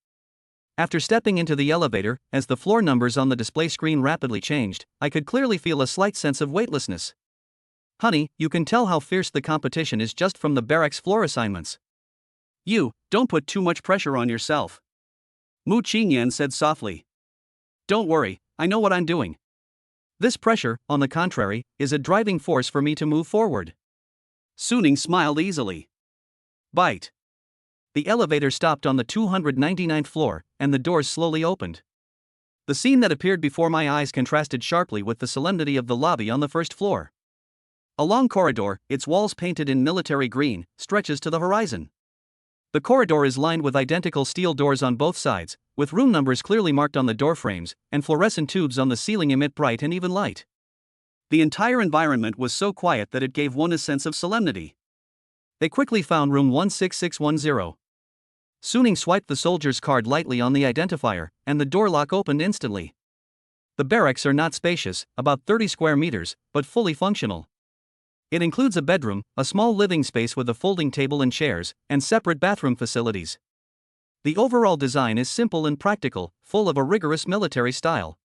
After stepping into the elevator, as the floor numbers on the display screen rapidly changed, I could clearly feel a slight sense of weightlessness. "Honey, you can tell how fierce the competition is just from the barracks floor assignments. Don't put too much pressure on yourself," Mu Qingyan said softly. "Don't worry, I know what I'm doing. This pressure, on the contrary, is a driving force for me to move forward." Su Ning smiled easily. Bite. The elevator stopped on the 299th floor, and the doors slowly opened. The scene that appeared before my eyes contrasted sharply with the solemnity of the lobby on the first floor. A long corridor, its walls painted in military green, stretches to the horizon. The corridor is lined with identical steel doors on both sides, with room numbers clearly marked on the door frames, and fluorescent tubes on the ceiling emit bright and even light. The entire environment was so quiet that it gave one a sense of solemnity. They quickly found room 16610. Su Ning swiped the soldier's card lightly on the identifier, and the door lock opened instantly. The barracks are not spacious, about 30 square meters, but fully functional. It includes a bedroom, a small living space with a folding table and chairs, and separate bathroom facilities. The overall design is simple and practical, full of a rigorous military style.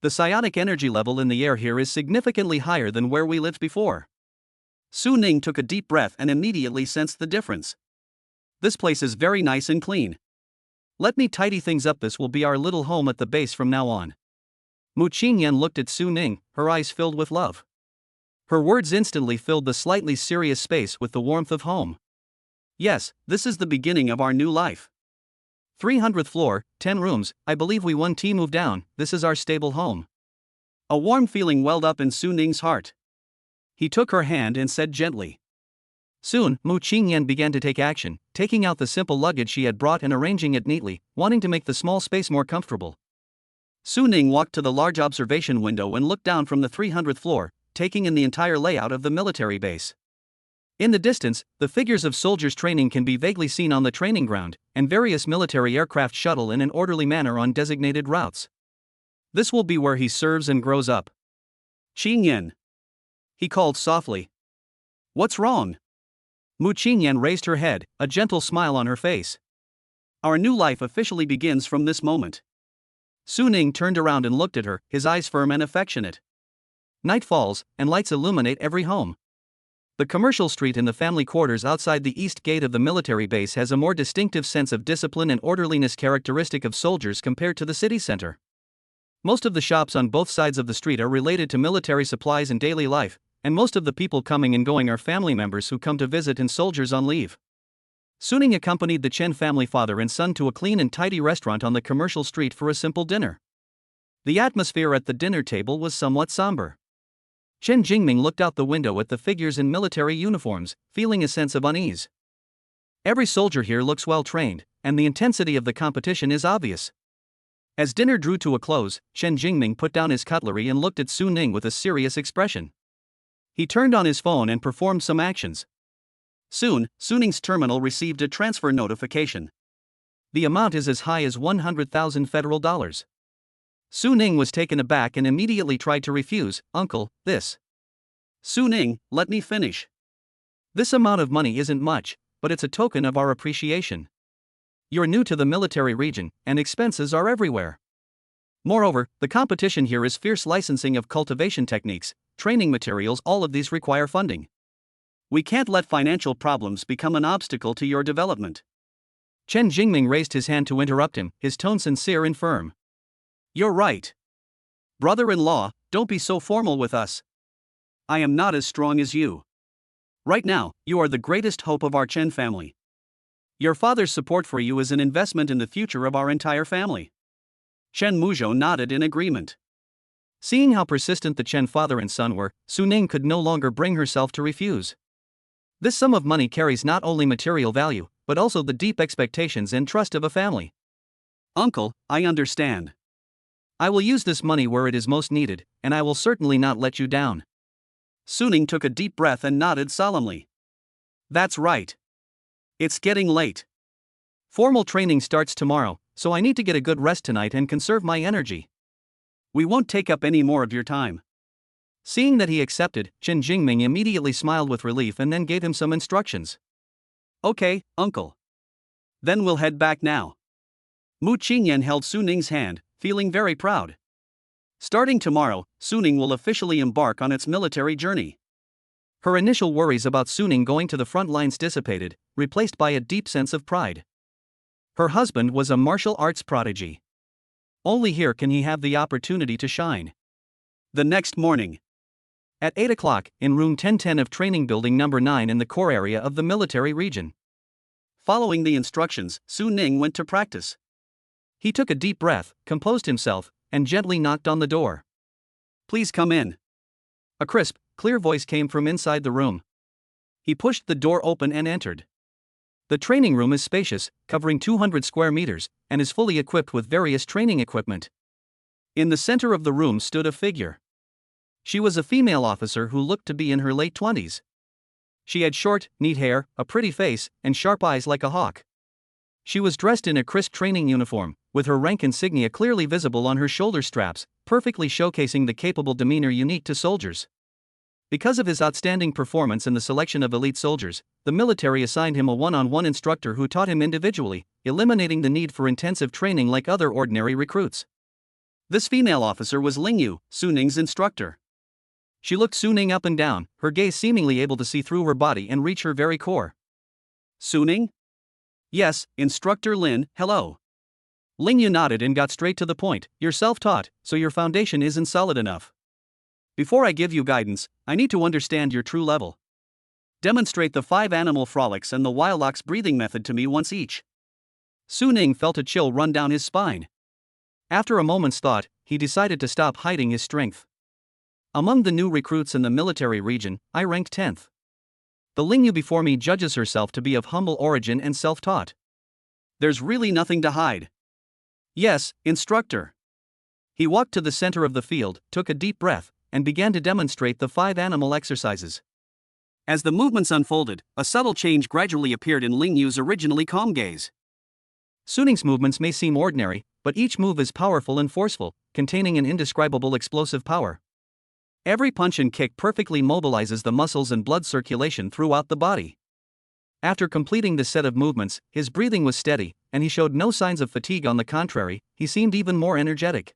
The psionic energy level in the air here is significantly higher than where we lived before. Su Ning took a deep breath and immediately sensed the difference. "This place is very nice and clean. Let me tidy things up. This will be our little home at the base from now on." Mu Qingyan looked at Su Ning, her eyes filled with love. Her words instantly filled the slightly serious space with the warmth of home. "Yes, this is the beginning of our new life. 300th floor, 10 rooms, I believe we one T move down, this is our stable home." A warm feeling welled up in Su Ning's heart. He took her hand and said gently. Soon, Mu Qingyan began to take action, taking out the simple luggage she had brought and arranging it neatly, wanting to make the small space more comfortable. Su Ning walked to the large observation window and looked down from the 300th floor, taking in the entire layout of the military base. In the distance, the figures of soldiers training can be vaguely seen on the training ground, and various military aircraft shuttle in an orderly manner on designated routes. This will be where he serves and grows up. "Qingyan," he called softly. "What's wrong?" Mu Qingyan raised her head, a gentle smile on her face. "Our new life officially begins from this moment." Su Ning turned around and looked at her, his eyes firm and affectionate. Night falls, and lights illuminate every home. The commercial street in the family quarters outside the east gate of the military base has a more distinctive sense of discipline and orderliness characteristic of soldiers compared to the city center. Most of the shops on both sides of the street are related to military supplies and daily life, and most of the people coming and going are family members who come to visit and soldiers on leave. Su Ning accompanied the Chen family father and son to a clean and tidy restaurant on the commercial street for a simple dinner. The atmosphere at the dinner table was somewhat somber. Chen Jingming looked out the window at the figures in military uniforms, feeling a sense of unease. Every soldier here looks well trained, and the intensity of the competition is obvious. As dinner drew to a close, Chen Jingming put down his cutlery and looked at Su Ning with a serious expression. He turned on his phone and performed some actions. Soon, Su Ning's terminal received a transfer notification. The amount is as high as 100,000 federal dollars. Su Ning was taken aback and immediately tried to refuse. "Uncle, this." "Su Ning, let me finish. This amount of money isn't much, but it's a token of our appreciation. You're new to the military region, and expenses are everywhere. Moreover, the competition here is fierce. Licensing of cultivation techniques, training materials, all of these require funding. We can't let financial problems become an obstacle to your development." Chen Jingming raised his hand to interrupt him, his tone sincere and firm. "You're right. Brother-in-law, don't be so formal with us. I am not as strong as you. Right now, you are the greatest hope of our Chen family. Your father's support for you is an investment in the future of our entire family." Chen Muzhou nodded in agreement. Seeing how persistent the Chen father and son were, Su Ning could no longer bring herself to refuse. This sum of money carries not only material value, but also the deep expectations and trust of a family. "Uncle, I understand. I will use this money where it is most needed, and I will certainly not let you down." Su Ning took a deep breath and nodded solemnly. "That's right. It's getting late. Formal training starts tomorrow, so I need to get a good rest tonight and conserve my energy. We won't take up any more of your time." Seeing that he accepted, Chen Jingming immediately smiled with relief and then gave him some instructions. "Okay, uncle. Then we'll head back now." Mu Qingyan held Su Ning's hand, feeling very proud. Starting tomorrow, Su Ning will officially embark on its military journey. Her initial worries about Su Ning going to the front lines dissipated, replaced by a deep sense of pride. Her husband was a martial arts prodigy. Only here can he have the opportunity to shine. The next morning, at 8 o'clock, in room 1010 of training building number 9 in the core area of the military region. Following the instructions, Su Ning went to practice. He took a deep breath, composed himself, and gently knocked on the door. "Please come in." A crisp, clear voice came from inside the room. He pushed the door open and entered. The training room is spacious, covering 200 square meters, and is fully equipped with various training equipment. In the center of the room stood a figure. She was a female officer who looked to be in her late 20s. She had short, neat hair, a pretty face, and sharp eyes like a hawk. She was dressed in a crisp training uniform, with her rank insignia clearly visible on her shoulder straps, perfectly showcasing the capable demeanor unique to soldiers. Because of his outstanding performance in the selection of elite soldiers, the military assigned him a one-on-one instructor who taught him individually, eliminating the need for intensive training like other ordinary recruits. This female officer was Ling Yu, Su Ning's instructor. She looked Su Ning up and down, her gaze seemingly able to see through her body and reach her very core. "Su Ning?" "Yes, Instructor Lin, hello." Ling Yu nodded and got straight to the point. "You're self-taught, so your foundation isn't solid enough. Before I give you guidance, I need to understand your true level. Demonstrate the 5 animal frolics and the Wilox breathing method to me once each." Su Ning felt a chill run down his spine. After a moment's thought, he decided to stop hiding his strength. Among the new recruits in the military region, I ranked 10th. The Ling Yu before me judges herself to be of humble origin and self-taught. There's really nothing to hide. "Yes, instructor." He walked to the center of the field, took a deep breath, and began to demonstrate the 5 animal exercises. As the movements unfolded, a subtle change gradually appeared in Ling Yu's originally calm gaze. Su Ning's movements may seem ordinary, but each move is powerful and forceful, containing an indescribable explosive power. Every punch and kick perfectly mobilizes the muscles and blood circulation throughout the body. After completing this set of movements, his breathing was steady, and he showed no signs of fatigue. On the contrary, he seemed even more energetic.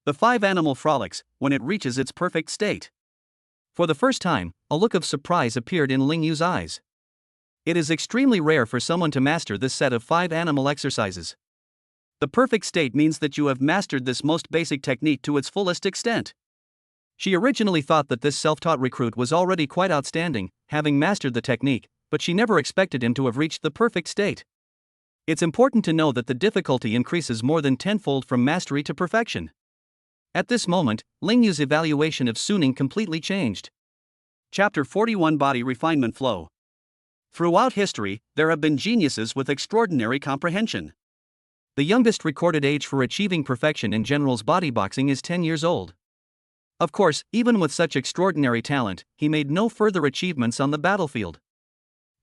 The 5 animal frolics, when it reaches its perfect state. For the first time, a look of surprise appeared in Ling Yu's eyes. It is extremely rare for someone to master this set of 5 animal exercises. The perfect state means that you have mastered this most basic technique to its fullest extent. She originally thought that this self-taught recruit was already quite outstanding, having mastered the technique, but she never expected him to have reached the perfect state. It's important to know that the difficulty increases more than tenfold from mastery to perfection. At this moment, Ling Yu's evaluation of Suning completely changed. Chapter 41 Body Refinement Flow. Throughout history, there have been geniuses with extraordinary comprehension. The youngest recorded age for achieving perfection in general's bodyboxing is 10 years old. Of course, even with such extraordinary talent, he made no further achievements on the battlefield.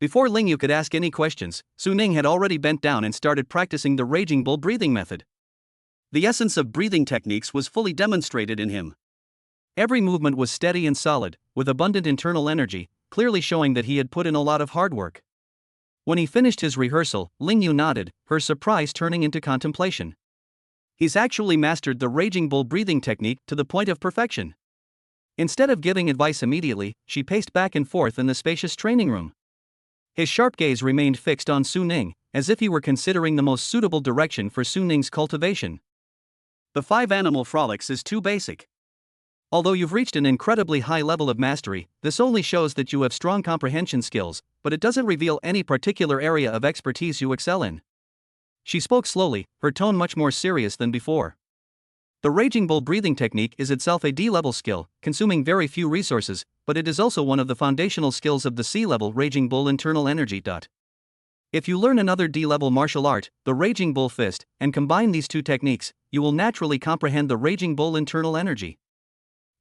Before Ling Yu could ask any questions, Suning had already bent down and started practicing the Raging Bull breathing method. The essence of breathing techniques was fully demonstrated in him. Every movement was steady and solid, with abundant internal energy, clearly showing that he had put in a lot of hard work. When he finished his rehearsal, Ling Yu nodded, her surprise turning into contemplation. He's actually mastered the Raging Bull breathing technique to the point of perfection. Instead of giving advice immediately, she paced back and forth in the spacious training room. His sharp gaze remained fixed on Suning, as if he were considering the most suitable direction for Suning's cultivation. The 5 animal frolics is too basic. Although you've reached an incredibly high level of mastery, this only shows that you have strong comprehension skills, but it doesn't reveal any particular area of expertise you excel in. She spoke slowly, her tone much more serious than before. The Raging Bull breathing technique is itself a D-level skill, consuming very few resources, but it is also one of the foundational skills of the C-level Raging Bull internal energy. If you learn another D-level martial art, the Raging Bull Fist, and combine these two techniques, you will naturally comprehend the Raging Bull internal energy.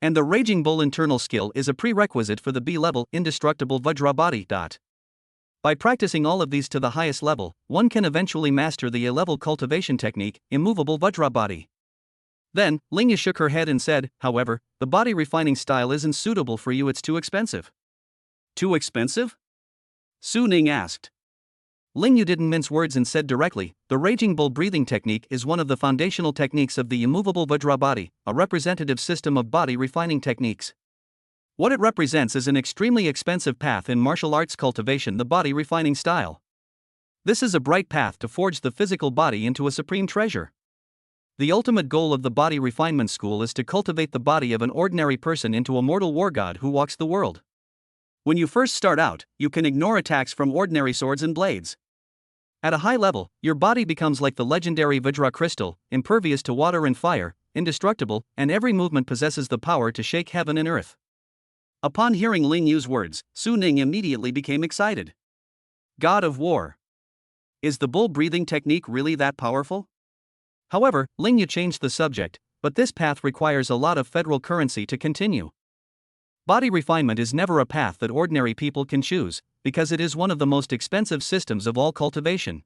And the Raging Bull internal skill is a prerequisite for the B-level indestructible Vajra body. By practicing all of these to the highest level, one can eventually master the A-level cultivation technique, immovable Vajra body. Then, Ling Yu shook her head and said, however, the body refining style isn't suitable for you, it's too expensive. Too expensive? Suning asked. Ling Yu didn't mince words and said directly, the Raging Bull breathing technique is one of the foundational techniques of the immovable Vajra body, a representative system of body refining techniques. What it represents is an extremely expensive path in martial arts cultivation, the body refining style. This is a bright path to forge the physical body into a supreme treasure. The ultimate goal of the body refinement school is to cultivate the body of an ordinary person into a mortal war god who walks the world. When you first start out, you can ignore attacks from ordinary swords and blades. At a high level, your body becomes like the legendary Vajra crystal, impervious to water and fire, indestructible, and every movement possesses the power to shake heaven and earth. Upon hearing Ling Yu's words, Suning immediately became excited. God of War. Is the bull breathing technique really that powerful? However, Ling Yu changed the subject, but this path requires a lot of federal currency to continue. Body refinement is never a path that ordinary people can choose, because it is one of the most expensive systems of all cultivation.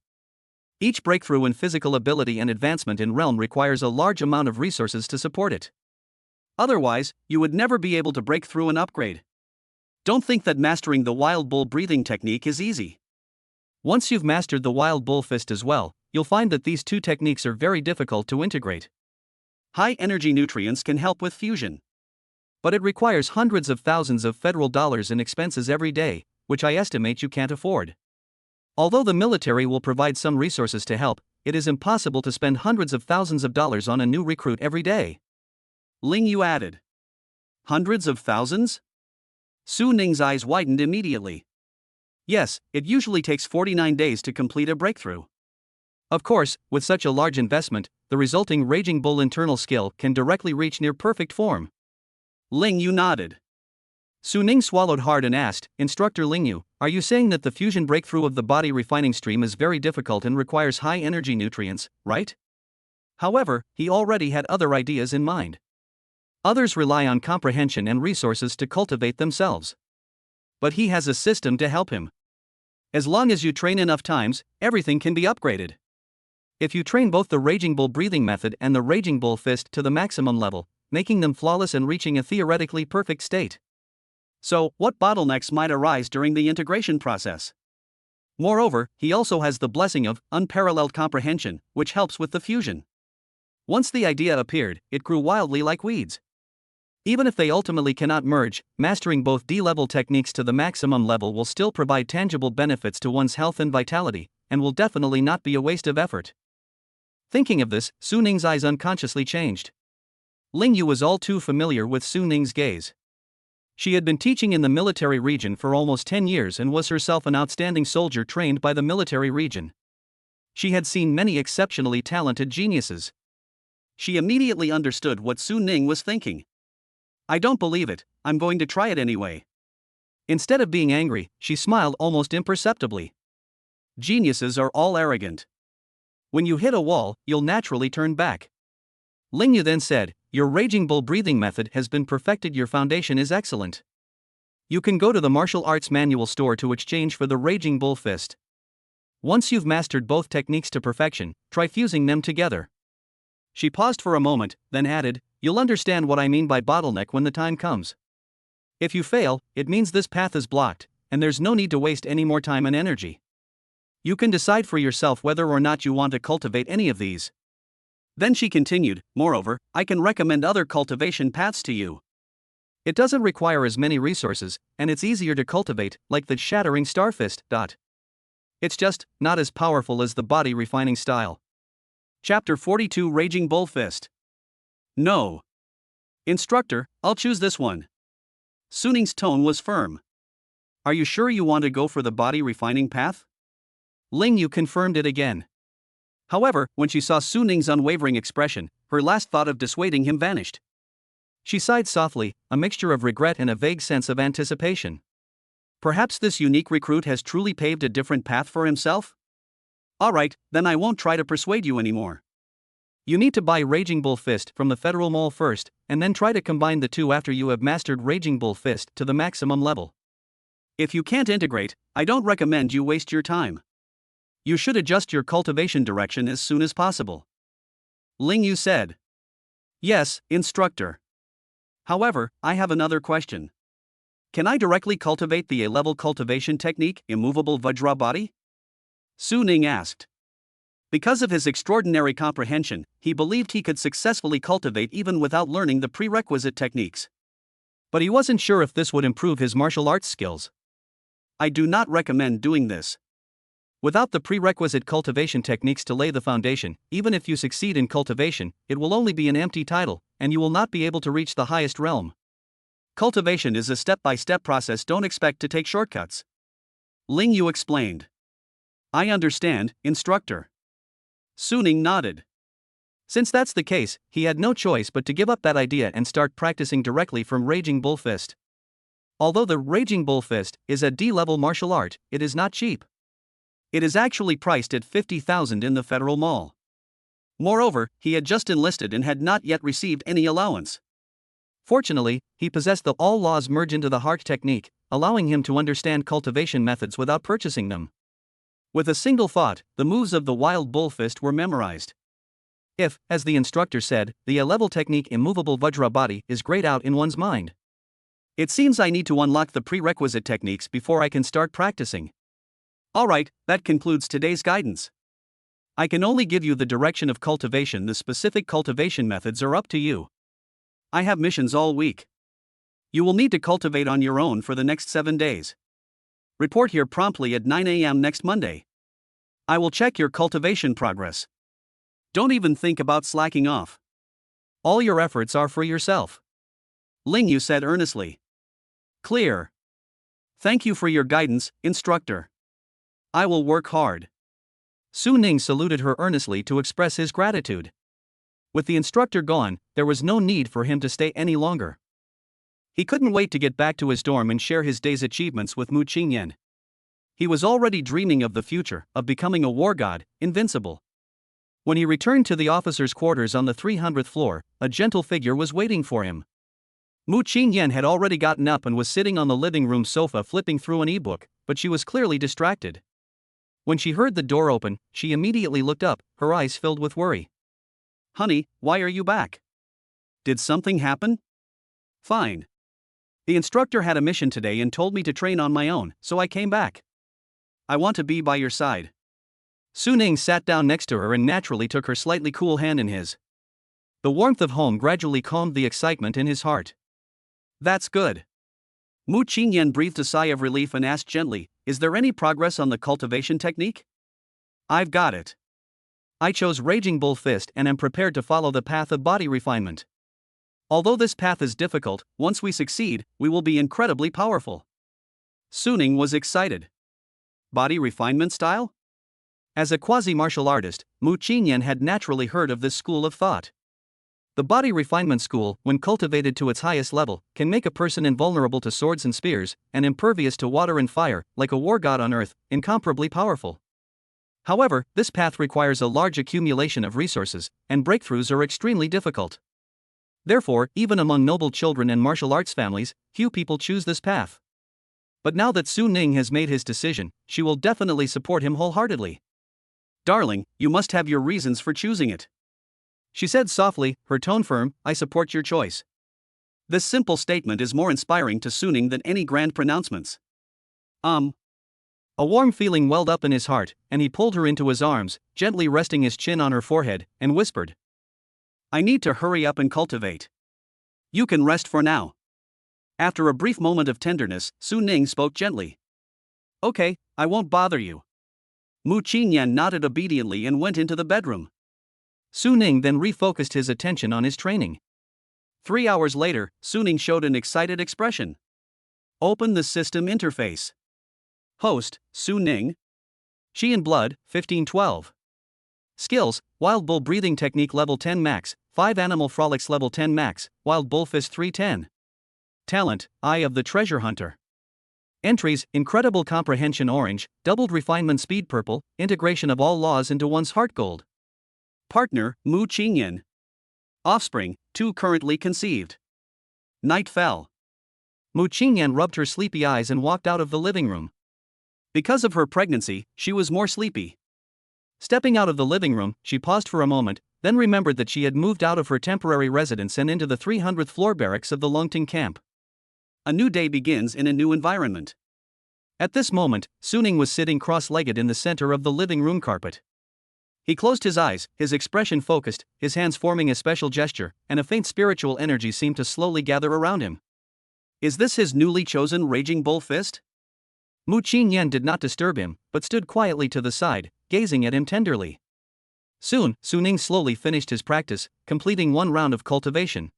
Each breakthrough in physical ability and advancement in realm requires a large amount of resources to support it. Otherwise, you would never be able to break through and upgrade. Don't think that mastering the wild bull breathing technique is easy. Once you've mastered the wild bull fist as well, you'll find that these two techniques are very difficult to integrate. High energy nutrients can help with fusion. But it requires hundreds of thousands of federal dollars in expenses every day, which I estimate you can't afford. Although the military will provide some resources to help, it is impossible to spend hundreds of thousands of dollars on a new recruit every day. Ling Yu added. Hundreds of thousands? Suning's eyes widened immediately. Yes, it usually takes 49 days to complete a breakthrough. Of course, with such a large investment, the resulting Raging Bull internal skill can directly reach near perfect form. Ling Yu nodded. Suning swallowed hard and asked, Instructor Ling Yu, are you saying that the fusion breakthrough of the body refining stream is very difficult and requires high energy nutrients, right? However, he already had other ideas in mind. Others rely on comprehension and resources to cultivate themselves. But he has a system to help him. As long as you train enough times, everything can be upgraded. If you train both the Raging Bull breathing method and the Raging Bull fist to the maximum level, making them flawless and reaching a theoretically perfect state. So, what bottlenecks might arise during the integration process? Moreover, he also has the blessing of unparalleled comprehension, which helps with the fusion. Once the idea appeared, it grew wildly like weeds. Even if they ultimately cannot merge, mastering both D-level techniques to the maximum level will still provide tangible benefits to one's health and vitality, and will definitely not be a waste of effort. Thinking of this, Suning's eyes unconsciously changed. Ling Yu was all too familiar with Suning's gaze. She had been teaching in the military region for almost 10 years and was herself an outstanding soldier trained by the military region. She had seen many exceptionally talented geniuses. She immediately understood what Su Ning was thinking. I don't believe it, I'm going to try it anyway. Instead of being angry, she smiled almost imperceptibly. Geniuses are all arrogant. When you hit a wall, you'll naturally turn back. Ling Yu then said, your Raging Bull breathing method has been perfected, your foundation is excellent. You can go to the martial arts manual store to exchange for the Raging Bull fist. Once you've mastered both techniques to perfection, try fusing them together. She paused for a moment, then added, you'll understand what I mean by bottleneck when the time comes. If you fail, it means this path is blocked, and there's no need to waste any more time and energy. You can decide for yourself whether or not you want to cultivate any of these. Then she continued, moreover, I can recommend other cultivation paths to you. It doesn't require as many resources, and it's easier to cultivate, like the Shattering Star Fist. It's just not as powerful as the body refining style. Chapter 42 Raging Bull Fist. No. Instructor, I'll choose this one. Su Ning's tone was firm. Are you sure you want to go for the body refining path? Ling Yu confirmed it again. However, when she saw Su Ning's unwavering expression, her last thought of dissuading him vanished. She sighed softly, a mixture of regret and a vague sense of anticipation. Perhaps this unique recruit has truly paved a different path for himself? Alright, then I won't try to persuade you anymore. You need to buy Raging Bull Fist from the Federal Mall first, and then try to combine the two after you have mastered Raging Bull Fist to the maximum level. If you can't integrate, I don't recommend you waste your time. You should adjust your cultivation direction as soon as possible. Ling Yu said. Yes, instructor. However, I have another question. Can I directly cultivate the A-level cultivation technique, Immovable Vajra Body? Su Ning asked. Because of his extraordinary comprehension, he believed he could successfully cultivate even without learning the prerequisite techniques. But he wasn't sure if this would improve his martial arts skills. I do not recommend doing this. Without the prerequisite cultivation techniques to lay the foundation, even if you succeed in cultivation, it will only be an empty title, and you will not be able to reach the highest realm. Cultivation is a step-by-step process, don't expect to take shortcuts. Ling Yu explained. I understand, instructor. Su Ning nodded. Since that's the case, he had no choice but to give up that idea and start practicing directly from Raging Bull Fist. Although the Raging Bull Fist is a D-level martial art, it is not cheap. It is actually priced at 50,000 in the Federal Mall. Moreover, he had just enlisted and had not yet received any allowance. Fortunately, he possessed the all laws merge into the heart technique, allowing him to understand cultivation methods without purchasing them. With a single thought, the moves of the Wild Bull Fist were memorized. If, as the instructor said, the A-level technique Immovable Vajra Body is grayed out in one's mind. It seems I need to unlock the prerequisite techniques before I can start practicing. Alright, that concludes today's guidance. I can only give you the direction of cultivation, the specific cultivation methods are up to you. I have missions all week. You will need to cultivate on your own for the next 7 days. Report here promptly at 9 a.m. next Monday. I will check your cultivation progress. Don't even think about slacking off. All your efforts are for yourself. Ling Yu said earnestly. Clear. Thank you for your guidance, instructor. I will work hard. Su Ning saluted her earnestly to express his gratitude. With the instructor gone, there was no need for him to stay any longer. He couldn't wait to get back to his dorm and share his day's achievements with Mu Qingyan. He was already dreaming of the future, of becoming a war god, invincible. When he returned to the officers' quarters on the 300th floor, a gentle figure was waiting for him. Mu Qingyan had already gotten up and was sitting on the living room sofa flipping through an e-book, but she was clearly distracted. When she heard the door open, she immediately looked up, her eyes filled with worry. Honey, why are you back? Did something happen? Fine. The instructor had a mission today and told me to train on my own, so I came back. I want to be by your side. Su Ning sat down next to her and naturally took her slightly cool hand in his. The warmth of home gradually calmed the excitement in his heart. That's good. Mu Qingyan breathed a sigh of relief and asked gently, is there any progress on the cultivation technique? I've got it. I chose Raging Bull Fist and am prepared to follow the path of body refinement. Although this path is difficult, once we succeed, we will be incredibly powerful. Su Ning was excited. Body refinement style? As a quasi-martial artist, Mu Qingyan had naturally heard of this school of thought. The body refinement school, when cultivated to its highest level, can make a person invulnerable to swords and spears, and impervious to water and fire, like a war god on earth, incomparably powerful. However, this path requires a large accumulation of resources, and breakthroughs are extremely difficult. Therefore, even among noble children and martial arts families, few people choose this path. But now that Su Ning has made his decision, she will definitely support him wholeheartedly. Darling, you must have your reasons for choosing it. She said softly, her tone firm, I support your choice. This simple statement is more inspiring to Su Ning than any grand pronouncements. A warm feeling welled up in his heart, and he pulled her into his arms, gently resting his chin on her forehead, and whispered, I need to hurry up and cultivate. You can rest for now. After a brief moment of tenderness, Su Ning spoke gently. Okay, I won't bother you. Mu Qinyan nodded obediently and went into the bedroom. Su Ning then refocused his attention on his training. 3 hours later, Su Ning showed an excited expression. Open the system interface. Host, Su Ning. Qi and Blood, 1512. Skills, Wild Bull Breathing Technique Level 10 Max, 5 Animal Frolics Level 10 Max, Wild Bull Fist 310. Talent, Eye of the Treasure Hunter. Entries, Incredible Comprehension Orange, Doubled Refinement Speed Purple, Integration of all laws into one's heart gold. Partner, Mu Qinyan. Offspring, 2 currently conceived. Night fell. Mu Qinyan rubbed her sleepy eyes and walked out of the living room. Because of her pregnancy, she was more sleepy. Stepping out of the living room, she paused for a moment, then remembered that she had moved out of her temporary residence and into the 300th floor barracks of the Longting camp. A new day begins in a new environment. At this moment, Su Ning was sitting cross-legged in the center of the living room carpet. He closed his eyes, his expression focused, his hands forming a special gesture, and a faint spiritual energy seemed to slowly gather around him. Is this his newly chosen Raging Bull Fist? Mu Qinyan did not disturb him, but stood quietly to the side, gazing at him tenderly. Soon, Su Ning slowly finished his practice, completing 1 round of cultivation.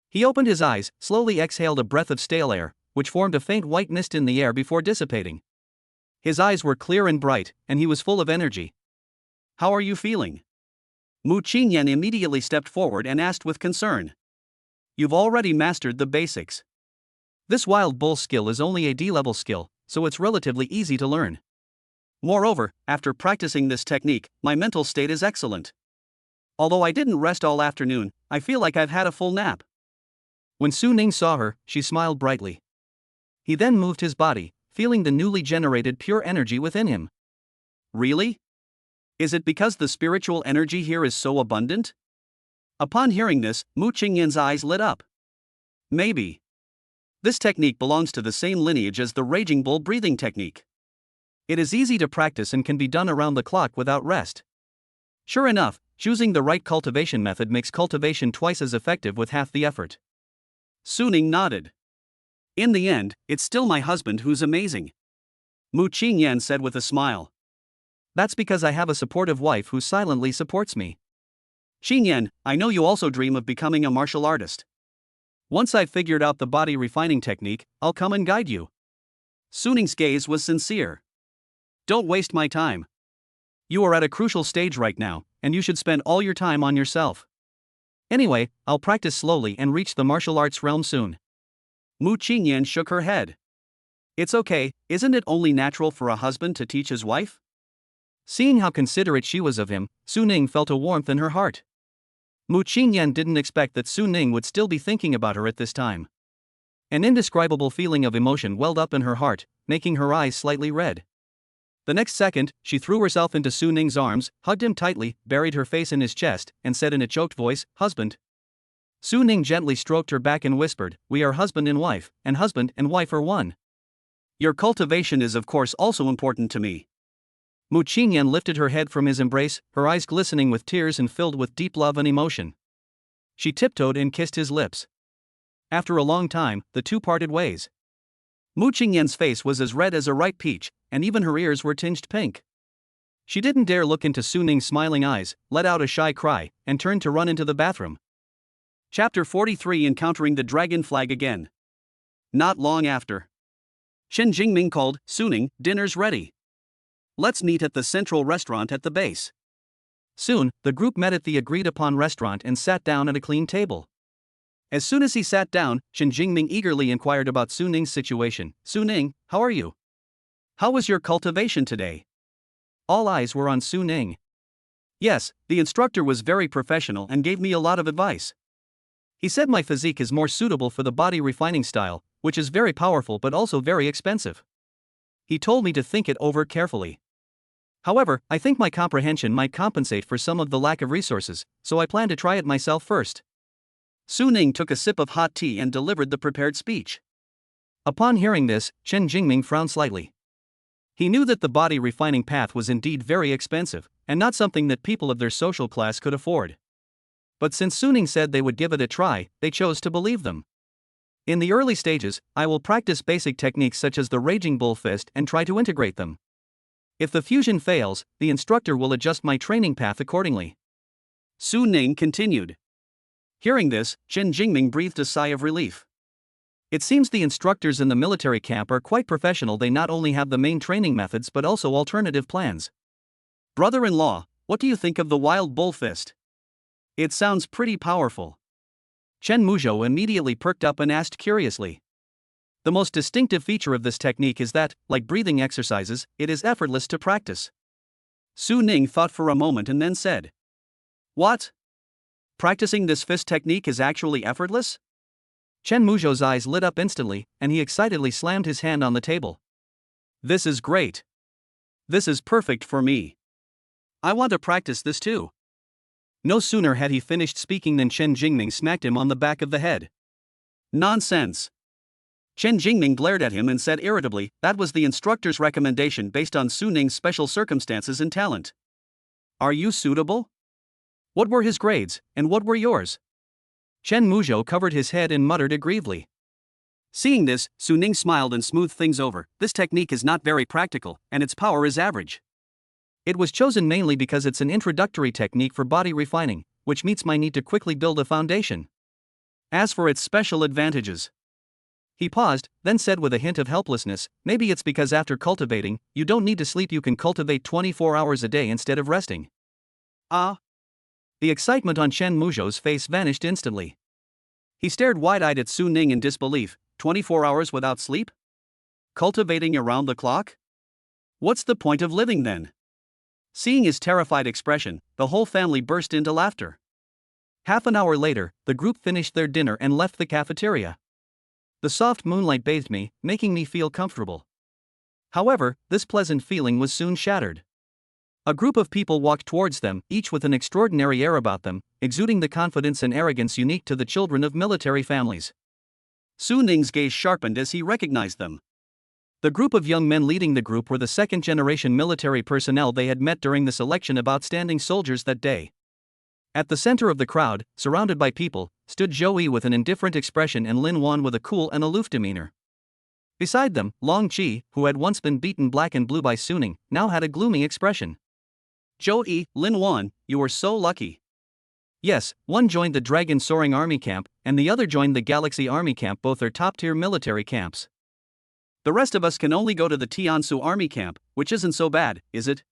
He opened his eyes, slowly exhaled a breath of stale air, which formed a faint white mist in the air before dissipating. His eyes were clear and bright, and he was full of energy. How are you feeling? Mu Qinyan immediately stepped forward and asked with concern. You've already mastered the basics. This Wild Bull skill is only a D-level skill, so it's relatively easy to learn. Moreover, after practicing this technique, my mental state is excellent. Although I didn't rest all afternoon, I feel like I've had a full nap. When Su Ning saw her, she smiled brightly. He then moved his body, feeling the newly generated pure energy within him. Really? Is it because the spiritual energy here is so abundant? Upon hearing this, Mu Qingyan's eyes lit up. Maybe. This technique belongs to the same lineage as the Raging Bull breathing technique. It is easy to practice and can be done around the clock without rest. Sure enough, choosing the right cultivation method makes cultivation twice as effective with half the effort. Su Ning nodded. In the end, it's still my husband who's amazing. Mu Qinyan said with a smile. That's because I have a supportive wife who silently supports me. Qinyan, I know you also dream of becoming a martial artist. Once I've figured out the body refining technique, I'll come and guide you. Su Ning's gaze was sincere. Don't waste my time. You are at a crucial stage right now, and you should spend all your time on yourself. Anyway, I'll practice slowly and reach the martial arts realm soon. Mu Qinyan shook her head. It's okay, isn't it only natural for a husband to teach his wife? Seeing how considerate she was of him, Su Ning felt a warmth in her heart. Mu Qinyan didn't expect that Su Ning would still be thinking about her at this time. An indescribable feeling of emotion welled up in her heart, making her eyes slightly red. The next second, she threw herself into Su Ning's arms, hugged him tightly, buried her face in his chest, and said in a choked voice, Husband. Su Ning gently stroked her back and whispered, We are husband and wife are one. Your cultivation is of course also important to me. Mu Qinyan lifted her head from his embrace, her eyes glistening with tears and filled with deep love and emotion. She tiptoed and kissed his lips. After a long time, the two parted ways. Mu Qingyan's face was as red as a ripe peach, and even her ears were tinged pink. She didn't dare look into Su Ning's smiling eyes, let out a shy cry, and turned to run into the bathroom. Chapter 43 Encountering the Dragon Flag Again. Not long after. Shen Jingming called, Su Ning, dinner's ready. Let's meet at the central restaurant at the base. Soon, the group met at the agreed-upon restaurant and sat down at a clean table. As soon as he sat down, Chen Jingming eagerly inquired about Su Ning's situation. "Su Ning, how are you? How was your cultivation today?" All eyes were on Su Ning. "Yes, the instructor was very professional and gave me a lot of advice. He said my physique is more suitable for the body refining style, which is very powerful but also very expensive. He told me to think it over carefully. However, I think my comprehension might compensate for some of the lack of resources, so I plan to try it myself first." Su Ning took a sip of hot tea and delivered the prepared speech. Upon hearing this, Chen Jingming frowned slightly. He knew that the body refining path was indeed very expensive, and not something that people of their social class could afford. But since Su Ning said they would give it a try, they chose to believe them. "In the early stages, I will practice basic techniques such as the Raging Bull Fist and try to integrate them. If the fusion fails, the instructor will adjust my training path accordingly," Su Ning continued. Hearing this, Chen Jingming breathed a sigh of relief. It seems the instructors in the military camp are quite professional. They not only have the main training methods but also alternative plans. "Brother-in-law, what do you think of the Wild Bull Fist? It sounds pretty powerful." Chen Muzhou immediately perked up and asked curiously. The most distinctive feature of this technique is that, like breathing exercises, it is effortless to practice. Su Ning thought for a moment and then said, "What? Practicing this fist technique is actually effortless?" Chen Muzhou's eyes lit up instantly, and he excitedly slammed his hand on the table. "This is great. This is perfect for me. I want to practice this too." No sooner had he finished speaking than Chen Jingming smacked him on the back of the head. "Nonsense." Chen Jingming glared at him and said irritably, "That was the instructor's recommendation based on Su Ning's special circumstances and talent. Are you suitable? What were his grades, and what were yours?" Chen Muzhou covered his head and muttered aggrievely. Seeing this, Su Ning smiled and smoothed things over. "This technique is not very practical, and its power is average. It was chosen mainly because it's an introductory technique for body refining, which meets my need to quickly build a foundation. As for its special advantages..." He paused, then said with a hint of helplessness, "Maybe it's because after cultivating, you don't need to sleep. You can cultivate 24 hours a day instead of resting." "Ah?" The excitement on Chen Muzhou's face vanished instantly. He stared wide-eyed at Su Ning in disbelief. 24 hours without sleep? Cultivating around the clock? What's the point of living then?" Seeing his terrified expression, the whole family burst into laughter. Half an hour later, the group finished their dinner and left the cafeteria. The soft moonlight bathed me, making me feel comfortable. However, this pleasant feeling was soon shattered. A group of people walked towards them, each with an extraordinary air about them, exuding the confidence and arrogance unique to the children of military families. Su Ning's gaze sharpened as he recognized them. The group of young men leading the group were the second-generation military personnel they had met during the selection of outstanding soldiers that day. At the center of the crowd, surrounded by people, stood Zhou Yi with an indifferent expression and Lin Wan with a cool and aloof demeanor. Beside them, Long Qi, who had once been beaten black and blue by Su Ning, now had a gloomy expression. "Zhou Yi, Lin Wan, you were so lucky." Yes, one joined the Dragon Soaring Army Camp, and the other joined the Galaxy Army Camp. Both are top-tier military camps. The rest of us can only go to the Tiansu Army Camp, which isn't so bad, is it?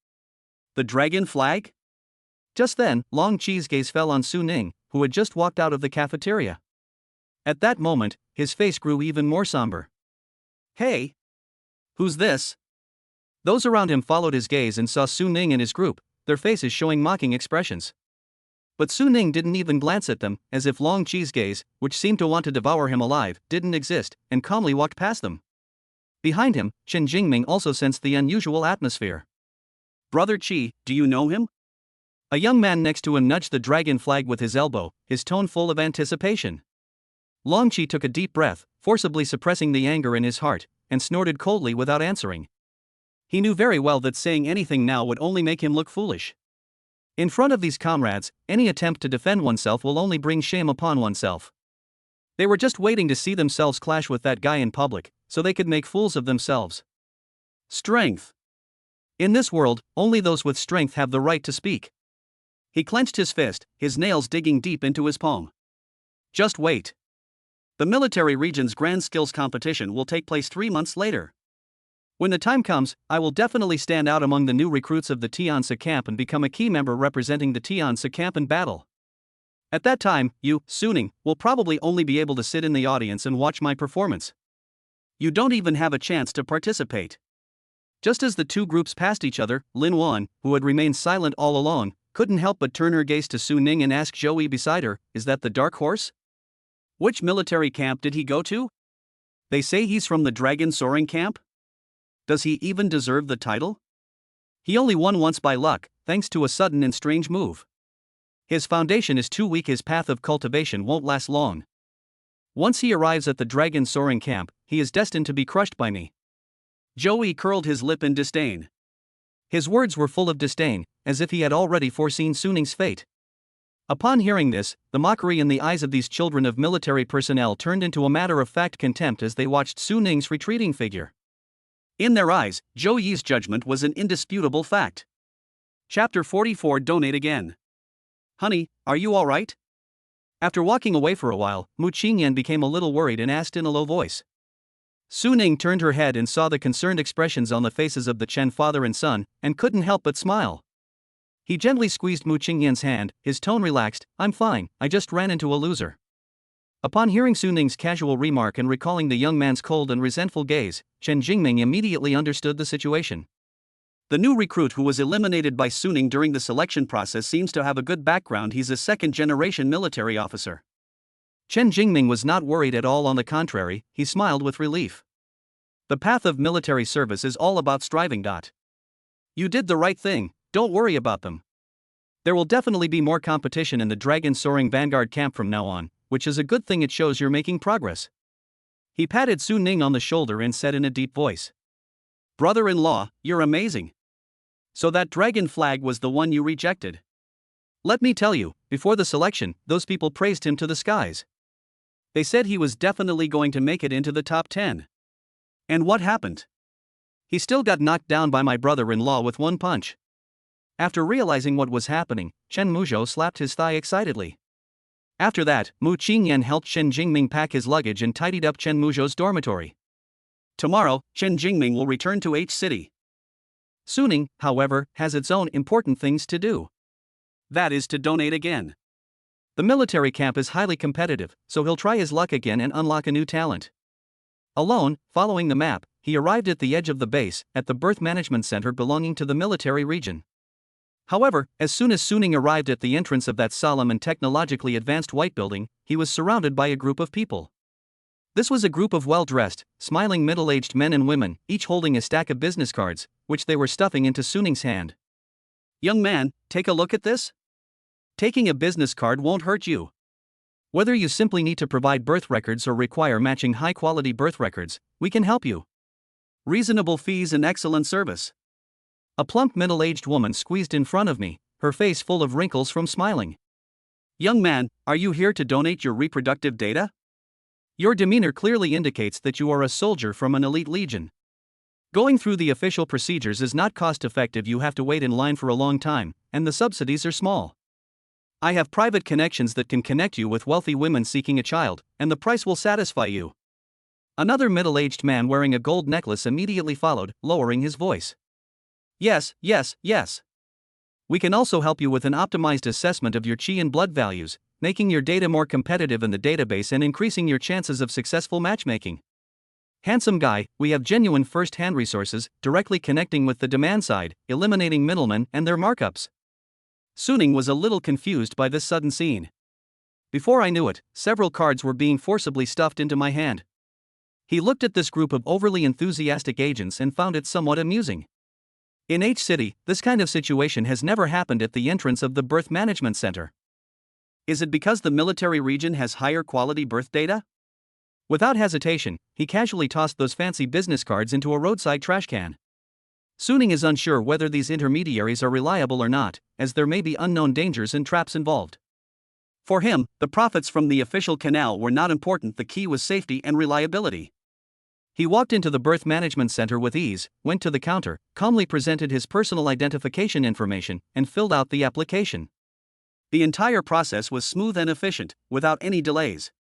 The Dragon Flag? Just then, Long Qi's gaze fell on Su Ning, who had just walked out of the cafeteria. At that moment, his face grew even more somber. "Hey! Who's this?" Those around him followed his gaze and saw Su Ning and his group, their faces showing mocking expressions. But Su Ning didn't even glance at them, as if Long Qi's gaze, which seemed to want to devour him alive, didn't exist, and calmly walked past them. Behind him, Chen Jingming also sensed the unusual atmosphere. "Brother Qi, do you know him?" A young man next to him nudged the dragon flag with his elbow, his tone full of anticipation. Long Qi took a deep breath, forcibly suppressing the anger in his heart, and snorted coldly without answering. He knew very well that saying anything now would only make him look foolish. In front of these comrades, any attempt to defend oneself will only bring shame upon oneself. They were just waiting to see themselves clash with that guy in public, so they could make fools of themselves. Strength. In this world, only those with strength have the right to speak. He clenched his fist, his nails digging deep into his palm. Just wait. The military region's Grand Skills competition will take place 3 months later. When the time comes, I will definitely stand out among the new recruits of the Tiansa camp and become a key member representing the Tiansa camp in battle. At that time, you, Suning, will probably only be able to sit in the audience and watch my performance. You don't even have a chance to participate. Just as the two groups passed each other, Lin Wan, who had remained silent all along, couldn't help but turn her gaze to Su Ning and ask Joey beside her, "Is that the dark horse? Which military camp did he go to? They say he's from the Dragon Soaring camp? Does he even deserve the title? He only won once by luck, thanks to a sudden and strange move. His foundation is too weak, his path of cultivation won't last long. Once he arrives at the Dragon Soaring camp, he is destined to be crushed by me." Joey curled his lip in disdain. His words were full of disdain, as if he had already foreseen Suning's fate. Upon hearing this, the mockery in the eyes of these children of military personnel turned into a matter-of-fact contempt as they watched Su Ning's retreating figure. In their eyes, Zhou Yi's judgment was an indisputable fact. Chapter 44. Donate again. "Honey, are you alright?" After walking away for a while, Mu Qingyan became a little worried and asked in a low voice. Su Ning turned her head and saw the concerned expressions on the faces of the Chen father and son, and couldn't help but smile. He gently squeezed Mu Qingyan's hand, his tone relaxed. "I'm fine, I just ran into a loser." Upon hearing Su Ning's casual remark and recalling the young man's cold and resentful gaze, Chen Jingming immediately understood the situation. The new recruit who was eliminated by Su Ning during the selection process seems to have a good background. He's a second-generation military officer. Chen Jingming was not worried at all, on the contrary, he smiled with relief. The path of military service is all about striving. You did the right thing, don't worry about them. There will definitely be more competition in the Dragon Soaring Vanguard camp from now on, which is a good thing, it shows you're making progress. He patted Su Ning on the shoulder and said in a deep voice, "Brother-in-law, you're amazing. So that dragon flag was the one you rejected. Let me tell you, before the selection, those people praised him to the skies. They said he was definitely going to make it into the top 10. And what happened? He still got knocked down by my brother-in-law with one punch." After realizing what was happening, Chen Muzhou slapped his thigh excitedly. After that, Mu Qingyan helped Chen Jingming pack his luggage and tidied up Chen Muzhou's dormitory. Tomorrow, Chen Jingming will return to H City. Suning, however, has its own important things to do. That is to donate again. The military camp is highly competitive, so he'll try his luck again and unlock a new talent. Alone, following the map, he arrived at the edge of the base, at the birth management center belonging to the military region. However, as soon as Suning arrived at the entrance of that solemn and technologically advanced white building, he was surrounded by a group of people. This was a group of well-dressed, smiling middle-aged men and women, each holding a stack of business cards, which they were stuffing into Suning's hand. "Young man, take a look at this. Taking a business card won't hurt you. Whether you simply need to provide birth records or require matching high-quality birth records, we can help you. Reasonable fees and excellent service." A plump middle-aged woman squeezed in front of me, her face full of wrinkles from smiling. "Young man, are you here to donate your reproductive data? Your demeanor clearly indicates that you are a soldier from an elite legion. Going through the official procedures is not cost-effective. You have to wait in line for a long time, and the subsidies are small. I have private connections that can connect you with wealthy women seeking a child, and the price will satisfy you." Another middle-aged man wearing a gold necklace immediately followed, lowering his voice. Yes. We can also help you with an optimized assessment of your chi and blood values, making your data more competitive in the database and increasing your chances of successful matchmaking. Handsome guy, we have genuine first-hand resources, directly connecting with the demand side, eliminating middlemen and their markups. Suning was a little confused by this sudden scene. Before I knew it, several cards were being forcibly stuffed into my hand. He looked at this group of overly enthusiastic agents and found it somewhat amusing. In H City, this kind of situation has never happened at the entrance of the birth management center. Is it because the military region has higher quality birth data? Without hesitation, he casually tossed those fancy business cards into a roadside trash can. Suning is unsure whether these intermediaries are reliable or not, as there may be unknown dangers and traps involved. For him, the profits from the official canal were not important, the key was safety and reliability. He walked into the birth management center with ease, went to the counter, calmly presented his personal identification information, and filled out the application. The entire process was smooth and efficient, without any delays.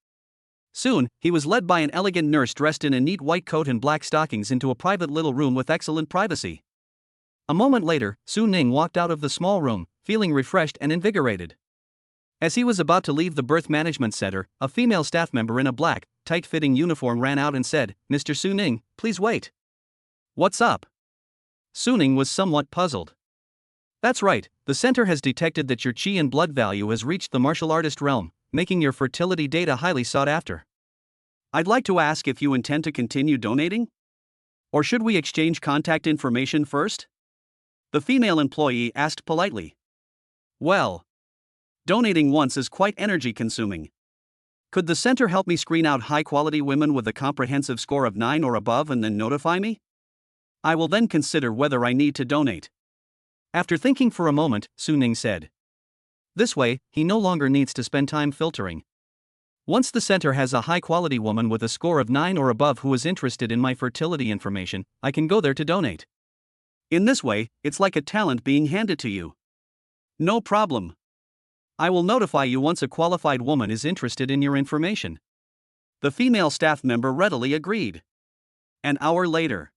Soon, he was led by an elegant nurse dressed in a neat white coat and black stockings into a private little room with excellent privacy. A moment later, Su Ning walked out of the small room, feeling refreshed and invigorated. As he was about to leave the birth management center, a female staff member in a black, tight-fitting uniform ran out and said, "Mr. Su Ning, please wait." "What's up?" Su Ning was somewhat puzzled. "That's right, the center has detected that your qi and blood value has reached the martial artist realm, making your fertility data highly sought after. I'd like to ask if you intend to continue donating? Or should we exchange contact information first?" The female employee asked politely. "Well, donating once is quite energy consuming. Could the center help me screen out high quality women with a comprehensive score of 9 or above and then notify me? I will then consider whether I need to donate." After thinking for a moment, Su Ning said. This way, he no longer needs to spend time filtering. Once the center has a high quality woman with a score of 9 or above who is interested in my fertility information, I can go there to donate. In this way, it's like a talent being handed to you. No problem. I will notify you once a qualified woman is interested in your information. The female staff member readily agreed. An hour later.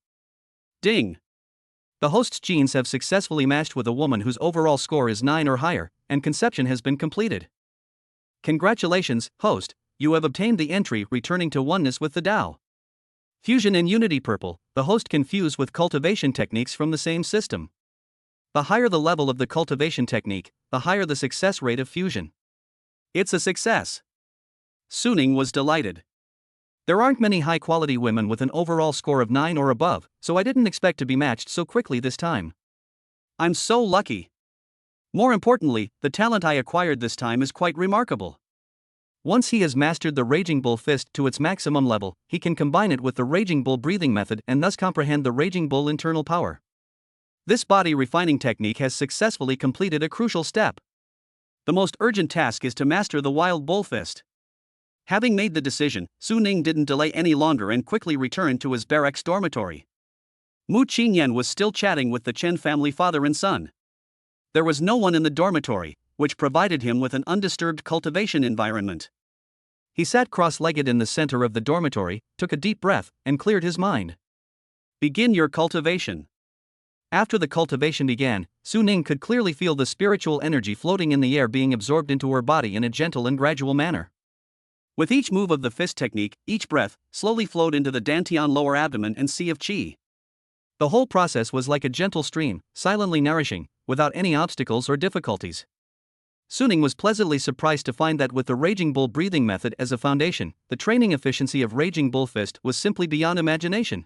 Ding! The host's genes have successfully matched with a woman whose overall score is 9 or higher, and conception has been completed. Congratulations, host, you have obtained the entry returning to oneness with the Tao. Fusion and Unity Purple, the host can fuse with cultivation techniques from the same system. The higher the level of the cultivation technique, the higher the success rate of fusion. It's a success. Su Ning was delighted. There aren't many high-quality women with an overall score of 9 or above, so I didn't expect to be matched so quickly this time. I'm so lucky. More importantly, the talent I acquired this time is quite remarkable. Once he has mastered the Raging Bull Fist to its maximum level, he can combine it with the Raging Bull breathing method and thus comprehend the Raging Bull internal power. This body refining technique has successfully completed a crucial step. The most urgent task is to master the Wild Bull Fist. Having made the decision, Su Ning didn't delay any longer and quickly returned to his barracks dormitory. Mu Qingyan was still chatting with the Chen family father and son. There was no one in the dormitory, which provided him with an undisturbed cultivation environment. He sat cross-legged in the center of the dormitory, took a deep breath, and cleared his mind. Begin your cultivation. After the cultivation began, Su Ning could clearly feel the spiritual energy floating in the air being absorbed into her body in a gentle and gradual manner. With each move of the fist technique, each breath slowly flowed into the dantian lower abdomen and sea of qi. The whole process was like a gentle stream, silently nourishing, without any obstacles or difficulties. Su Ning was pleasantly surprised to find that with the Raging Bull breathing method as a foundation, the training efficiency of Raging Bull Fist was simply beyond imagination.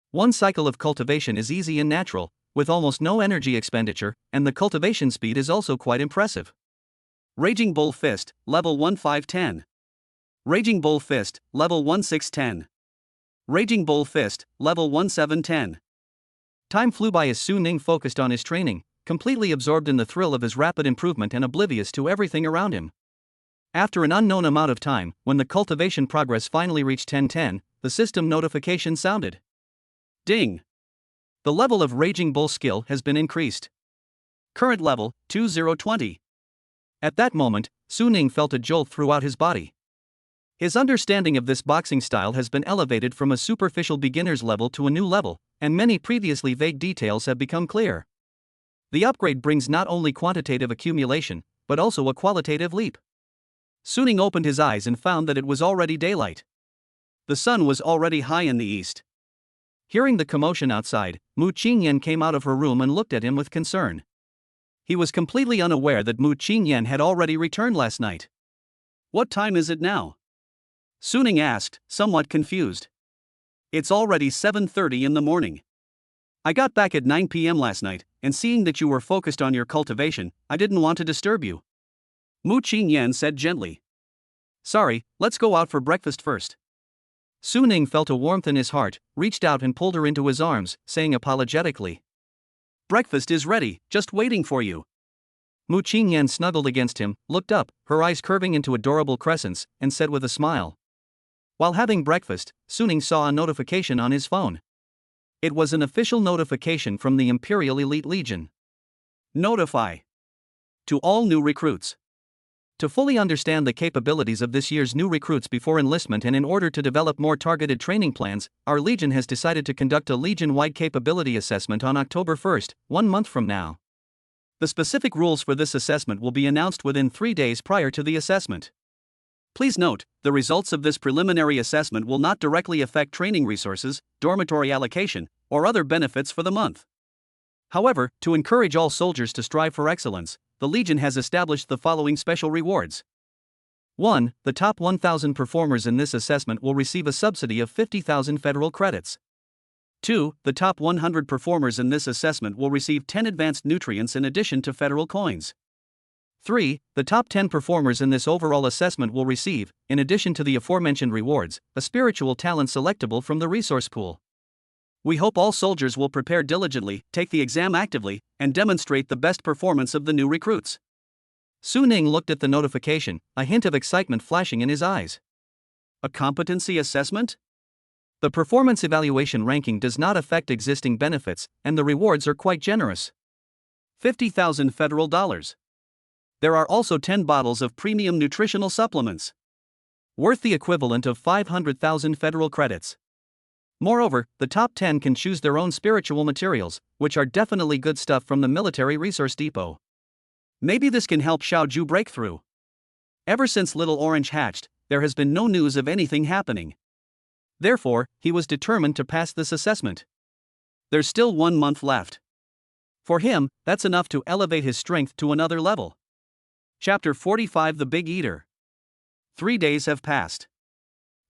One cycle of cultivation is easy and natural, with almost no energy expenditure, and the cultivation speed is also quite impressive. Raging Bull Fist, level 1510. Raging Bull Fist, level 1610. Raging Bull Fist, level 1710. Time flew by as Su Ning focused on his training, completely absorbed in the thrill of his rapid improvement and oblivious to everything around him. After an unknown amount of time, when the cultivation progress finally reached 1010, the system notification sounded. Ding! The level of Raging Bull skill has been increased. Current level, 2020. At that moment, Su Ning felt a jolt throughout his body. His understanding of this boxing style has been elevated from a superficial beginner's level to a new level, and many previously vague details have become clear. The upgrade brings not only quantitative accumulation, but also a qualitative leap. Su Ning opened his eyes and found that it was already daylight. The sun was already high in the east. Hearing the commotion outside, Mu Qingyan came out of her room and looked at him with concern. He was completely unaware that Mu Qingyan had already returned last night. What time is it now? Su Ning asked, somewhat confused. It's already 7:30 in the morning. I got back at 9 p.m. last night, and seeing that you were focused on your cultivation, I didn't want to disturb you. Mu Qingyan said gently. Sorry, let's go out for breakfast first. Su Ning felt a warmth in his heart, reached out and pulled her into his arms, saying apologetically. Breakfast is ready, just waiting for you. Mu Qingyan snuggled against him, looked up, her eyes curving into adorable crescents, and said with a smile. While having breakfast, Su Ning saw a notification on his phone. It was an official notification from the Imperial Elite Legion. Notify. To all new recruits. To fully understand the capabilities of this year's new recruits before enlistment and in order to develop more targeted training plans, our Legion has decided to conduct a Legion-wide capability assessment on October 1st, 1 month from now. The specific rules for this assessment will be announced within 3 days prior to the assessment. Please note, the results of this preliminary assessment will not directly affect training resources, dormitory allocation, or other benefits for the month. However, to encourage all soldiers to strive for excellence, the Legion has established the following special rewards. 1. The top 1,000 performers in this assessment will receive a subsidy of 50,000 federal credits. 2. The top 100 performers in this assessment will receive 10 advanced nutrients in addition to federal coins. 3. The top 10 performers in this overall assessment will receive, in addition to the aforementioned rewards, a spiritual talent selectable from the resource pool. We hope all soldiers will prepare diligently, take the exam actively, and demonstrate the best performance of the new recruits. Su Ning looked at the notification, a hint of excitement flashing in his eyes. A competency assessment? The performance evaluation ranking does not affect existing benefits, and the rewards are quite generous. 50,000 federal dollars. There are also 10 bottles of premium nutritional supplements, worth the equivalent of 500,000 federal credits. Moreover, the top 10 can choose their own spiritual materials, which are definitely good stuff from the military resource depot. Maybe this can help Xiao Ju break through. Ever since Little Orange hatched, there has been no news of anything happening. Therefore, he was determined to pass this assessment. There's still 1 month left. For him, that's enough to elevate his strength to another level. Chapter 45: The Big Eater. 3 days have passed.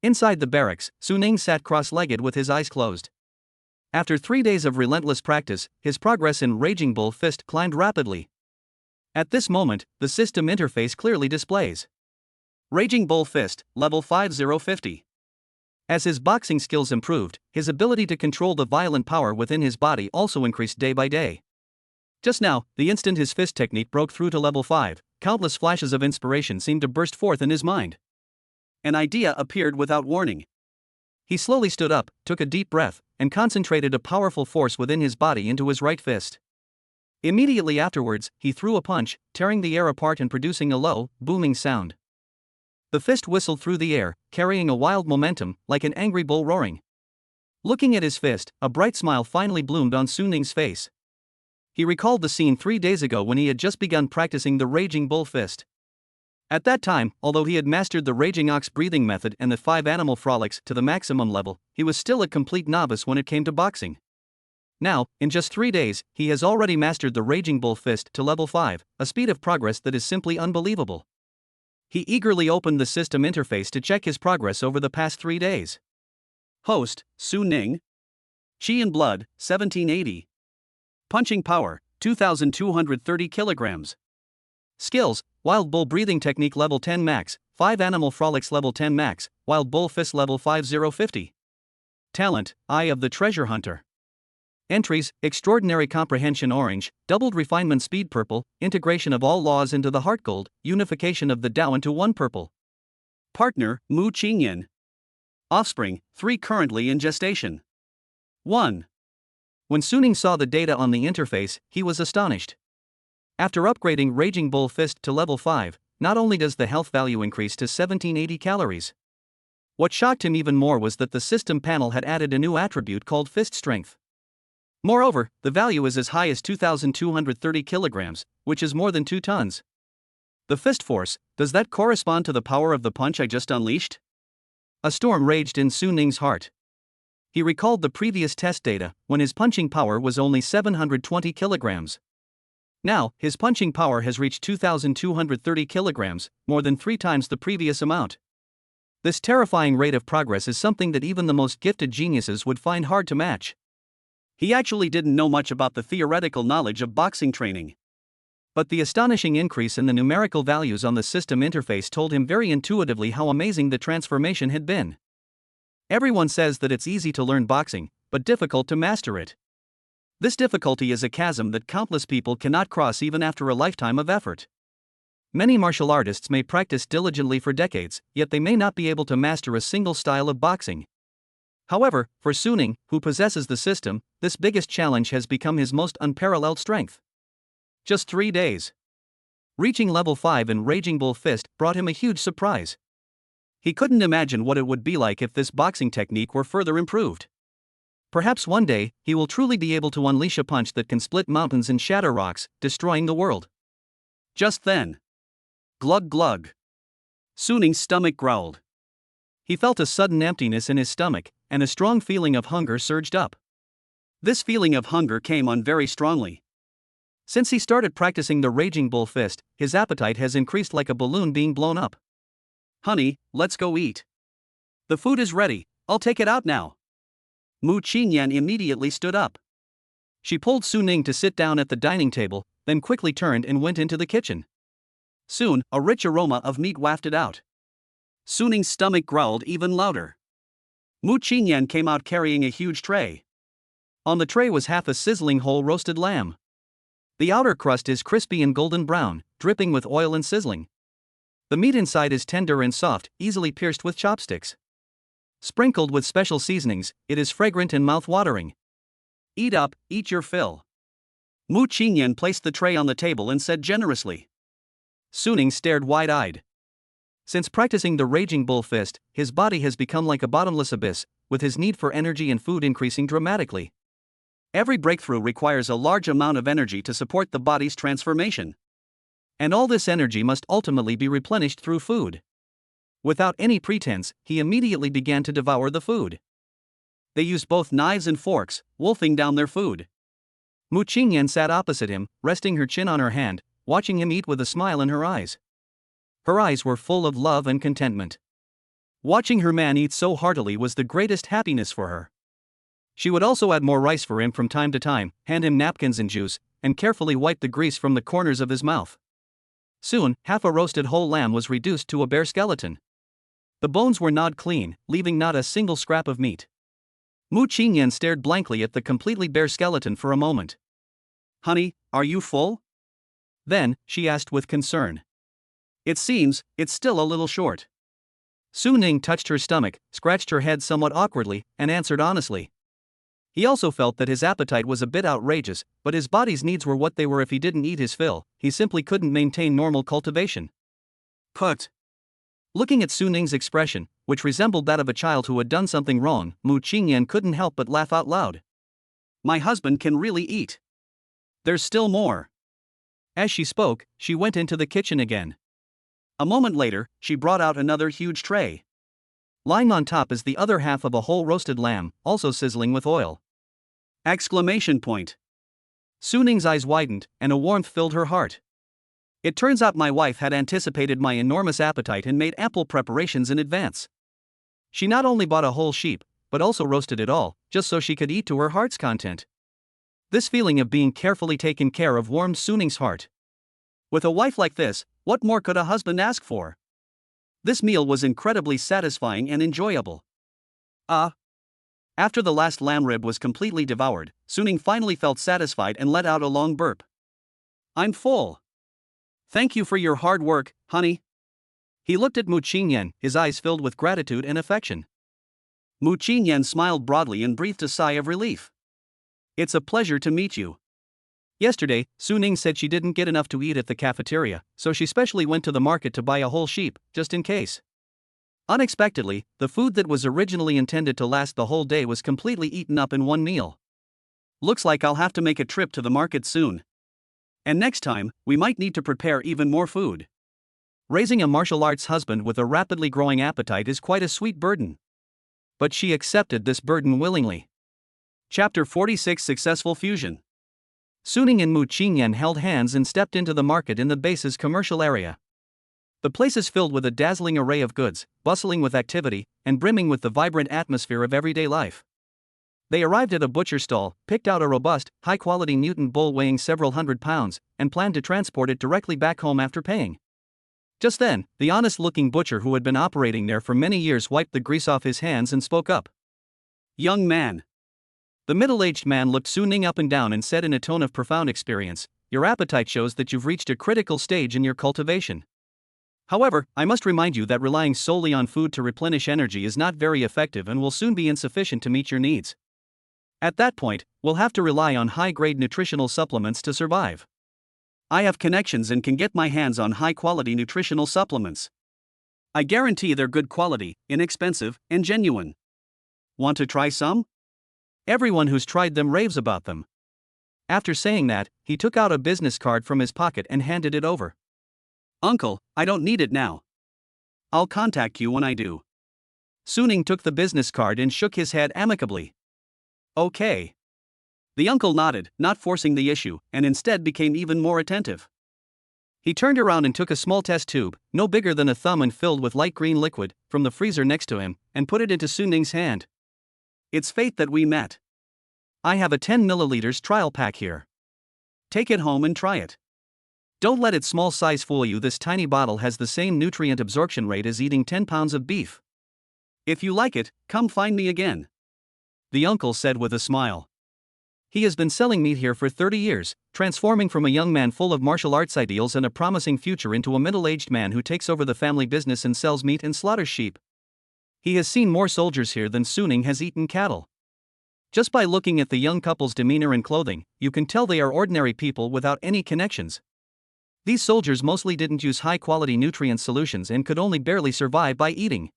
Inside the barracks, Su Ning sat cross-legged with his eyes closed. After 3 days of relentless practice, his progress in Raging Bull Fist climbed rapidly. At this moment, the system interface clearly displays Raging Bull Fist, level 5050. As his boxing skills improved, his ability to control the violent power within his body also increased day by day. Just now, the instant his fist technique broke through to level 5, countless flashes of inspiration seemed to burst forth in his mind. An idea appeared without warning. He slowly stood up, took a deep breath, and concentrated a powerful force within his body into his right fist. Immediately afterwards, he threw a punch, tearing the air apart and producing a low, booming sound. The fist whistled through the air, carrying a wild momentum, like an angry bull roaring. Looking at his fist, a bright smile finally bloomed on Su Ning's face. He recalled the scene 3 days ago when he had just begun practicing the Raging Bull Fist. At that time, although he had mastered the Raging Ox breathing method and the 5 animal frolics to the maximum level, he was still a complete novice when it came to boxing. Now, in just 3 days, he has already mastered the Raging Bull Fist to level 5, a speed of progress that is simply unbelievable. He eagerly opened the system interface to check his progress over the past 3 days. Host, Su Ning. Chi and blood, 1780. Punching power, 2,230 kilograms. Skills, Wild Bull Breathing Technique level 10 max, 5 Animal Frolics level 10 max, Wild Bull Fist level 5050. Talent, Eye of the Treasure Hunter. Entries, Extraordinary Comprehension orange, Doubled Refinement speed purple, Integration of all laws into the heart gold, Unification of the Tao into one purple. Partner, Mu Qingyan. Offspring, 3 currently in gestation. 1. When Su Ning saw the data on the interface, he was astonished. After upgrading Raging Bull Fist to level 5, not only does the health value increase to 1780 calories. What shocked him even more was that the system panel had added a new attribute called Fist Strength. Moreover, the value is as high as 2,230 kilograms, which is more than 2 tons. The fist force, does that correspond to the power of the punch I just unleashed? A storm raged in Su Ning's heart. He recalled the previous test data, when his punching power was only 720 kilograms. Now, his punching power has reached 2,230 kilograms, more than 3 times the previous amount. This terrifying rate of progress is something that even the most gifted geniuses would find hard to match. He actually didn't know much about the theoretical knowledge of boxing training. But the astonishing increase in the numerical values on the system interface told him very intuitively how amazing the transformation had been. Everyone says that it's easy to learn boxing, but difficult to master it. This difficulty is a chasm that countless people cannot cross even after a lifetime of effort. Many martial artists may practice diligently for decades, yet they may not be able to master a single style of boxing. However, for Su Ning, who possesses the system, this biggest challenge has become his most unparalleled strength. Just 3 days. Reaching level 5 in Raging Bull Fist brought him a huge surprise. He couldn't imagine what it would be like if this boxing technique were further improved. Perhaps one day, he will truly be able to unleash a punch that can split mountains and shatter rocks, destroying the world. Just then. Glug glug. Suning's stomach growled. He felt a sudden emptiness in his stomach, and a strong feeling of hunger surged up. This feeling of hunger came on very strongly. Since he started practicing the Raging Bull Fist, his appetite has increased like a balloon being blown up. Honey, let's go eat. The food is ready, I'll take it out now. Mu Qingyan immediately stood up. She pulled Suning to sit down at the dining table, then quickly turned and went into the kitchen. Soon, a rich aroma of meat wafted out. Suning's stomach growled even louder. Mu Qingyan came out carrying a huge tray. On the tray was half a sizzling whole roasted lamb. The outer crust is crispy and golden brown, dripping with oil and sizzling. The meat inside is tender and soft, easily pierced with chopsticks. Sprinkled with special seasonings, it is fragrant and mouth-watering. Eat up, eat your fill. Mu Qingyan placed the tray on the table and said generously. Suning stared wide-eyed. Since practicing the Raging Bull Fist, his body has become like a bottomless abyss, with his need for energy and food increasing dramatically. Every breakthrough requires a large amount of energy to support the body's transformation. And all this energy must ultimately be replenished through food. Without any pretense, he immediately began to devour the food. They used both knives and forks, wolfing down their food. Mu Qingyan sat opposite him, resting her chin on her hand, watching him eat with a smile in her eyes. Her eyes were full of love and contentment. Watching her man eat so heartily was the greatest happiness for her. She would also add more rice for him from time to time, hand him napkins and juice, and carefully wipe the grease from the corners of his mouth. Soon, half a roasted whole lamb was reduced to a bare skeleton. The bones were gnawed clean, leaving not a single scrap of meat. Mu Qingyan stared blankly at the completely bare skeleton for a moment. Honey, are you full? Then, she asked with concern. It seems, it's still a little short. Suning touched her stomach, scratched her head somewhat awkwardly, and answered honestly. He also felt that his appetite was a bit outrageous, but his body's needs were what they were. If he didn't eat his fill, he simply couldn't maintain normal cultivation. Put. Looking at Suning's expression, which resembled that of a child who had done something wrong, Mu Qingyan couldn't help but laugh out loud. My husband can really eat. There's still more. As she spoke, she went into the kitchen again. A moment later, she brought out another huge tray. Lying on top is the other half of a whole roasted lamb, also sizzling with oil. Exclamation point. Suning's eyes widened, and a warmth filled her heart. It turns out my wife had anticipated my enormous appetite and made ample preparations in advance. She not only bought a whole sheep, but also roasted it all, just so she could eat to her heart's content. This feeling of being carefully taken care of warmed Suning's heart. With a wife like this, what more could a husband ask for? This meal was incredibly satisfying and enjoyable. After the last lamb rib was completely devoured, Suning finally felt satisfied and let out a long burp. I'm full. Thank you for your hard work, honey. He looked at Mu Qingyan, his eyes filled with gratitude and affection. Mu Qingyan smiled broadly and breathed a sigh of relief. It's a pleasure to meet you. Yesterday, Suning said she didn't get enough to eat at the cafeteria, so she specially went to the market to buy a whole sheep, just in case. Unexpectedly, the food that was originally intended to last the whole day was completely eaten up in one meal. Looks like I'll have to make a trip to the market soon. And next time, we might need to prepare even more food. Raising a martial arts husband with a rapidly growing appetite is quite a sweet burden. But she accepted this burden willingly. Chapter 46 Successful Fusion. Suning and Mu Qingyan held hands and stepped into the market in the base's commercial area. The place is filled with a dazzling array of goods, bustling with activity, and brimming with the vibrant atmosphere of everyday life. They arrived at a butcher stall, picked out a robust, high-quality Newton bull weighing several hundred pounds, and planned to transport it directly back home after paying. Just then, the honest-looking butcher who had been operating there for many years wiped the grease off his hands and spoke up. Young man. The middle-aged man looked Suning up and down and said in a tone of profound experience, your appetite shows that you've reached a critical stage in your cultivation. However, I must remind you that relying solely on food to replenish energy is not very effective and will soon be insufficient to meet your needs. At that point, we'll have to rely on high-grade nutritional supplements to survive. I have connections and can get my hands on high-quality nutritional supplements. I guarantee they're good quality, inexpensive, and genuine. Want to try some? Everyone who's tried them raves about them. After saying that, he took out a business card from his pocket and handed it over. Uncle, I don't need it now. I'll contact you when I do. Suning took the business card and shook his head amicably. Okay. The uncle nodded, not forcing the issue, and instead became even more attentive. He turned around and took a small test tube, no bigger than a thumb and filled with light green liquid, from the freezer next to him, and put it into Suning's hand. It's fate that we met. I have a 10 milliliters trial pack here. Take it home and try it. Don't let its small size fool you. This tiny bottle has the same nutrient absorption rate as eating 10 pounds of beef. If you like it, come find me again. The uncle said with a smile. He has been selling meat here for 30 years, transforming from a young man full of martial arts ideals and a promising future into a middle-aged man who takes over the family business and sells meat and slaughters sheep. He has seen more soldiers here than Suning has eaten cattle. Just by looking at the young couple's demeanor and clothing, you can tell they are ordinary people without any connections. These soldiers mostly didn't use high-quality nutrient solutions and could only barely survive by eating.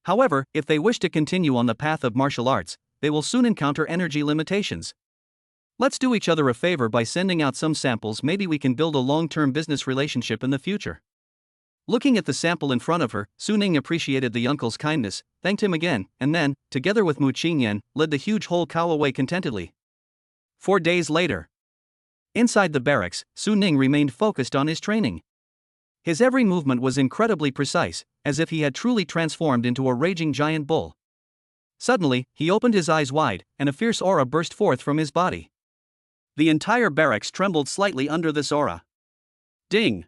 However, if they wish to continue on the path of martial arts, they will soon encounter energy limitations. Let's do each other a favor by sending out some samples. Maybe we can build a long-term business relationship in the future. Looking at the sample in front of her, Suning appreciated the uncle's kindness, thanked him again, and then, together with Mu Qingyan, led the huge whole cow away contentedly. 4 days later. Inside the barracks, Suning remained focused on his training. His every movement was incredibly precise, as if he had truly transformed into a raging giant bull. Suddenly, he opened his eyes wide, and a fierce aura burst forth from his body. The entire barracks trembled slightly under this aura. Ding!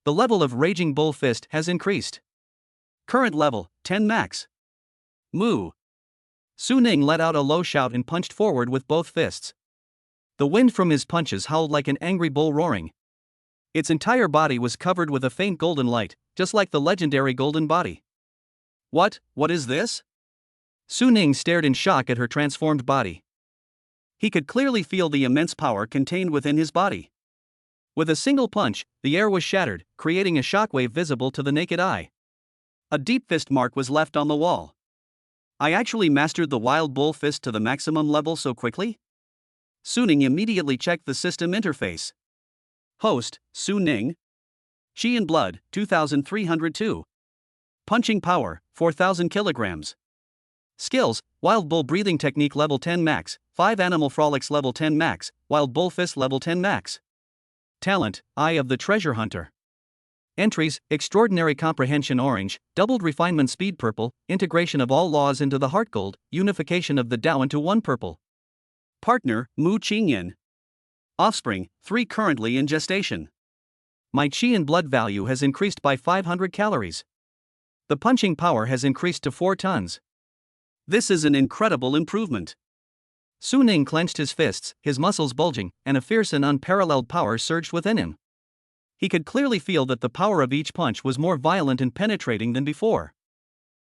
The level of Raging Bull Fist has increased. Current level, 10 max. Moo! Suning let out a low shout and punched forward with both fists. The wind from his punches howled like an angry bull roaring. Its entire body was covered with a faint golden light, just like the legendary golden body. What is this? Suning stared in shock at her transformed body. He could clearly feel the immense power contained within his body. With a single punch, the air was shattered, creating a shockwave visible to the naked eye. A deep fist mark was left on the wall. I actually mastered the Wild Bull Fist to the maximum level so quickly? Suning immediately checked the system interface. Host, Suning. Chi and blood, 2302. Punching power, 4000 kilograms. Skills, Wild Bull Breathing Technique level 10 max, 5 Animal Frolics level 10 max, Wild Bull Fist level 10 max. Talent, Eye of the Treasure Hunter. Entries, Extraordinary Comprehension orange, Doubled Refinement speed purple, Integration of all laws into the heart gold, Unification of the Tao into one purple. Partner, Mu Qingyan. Offspring, 3 currently in gestation. My chi and blood value has increased by 500 calories. The punching power has increased to 4 tons. This is an incredible improvement. Suning clenched his fists, his muscles bulging, and a fierce and unparalleled power surged within him. He could clearly feel that the power of each punch was more violent and penetrating than before.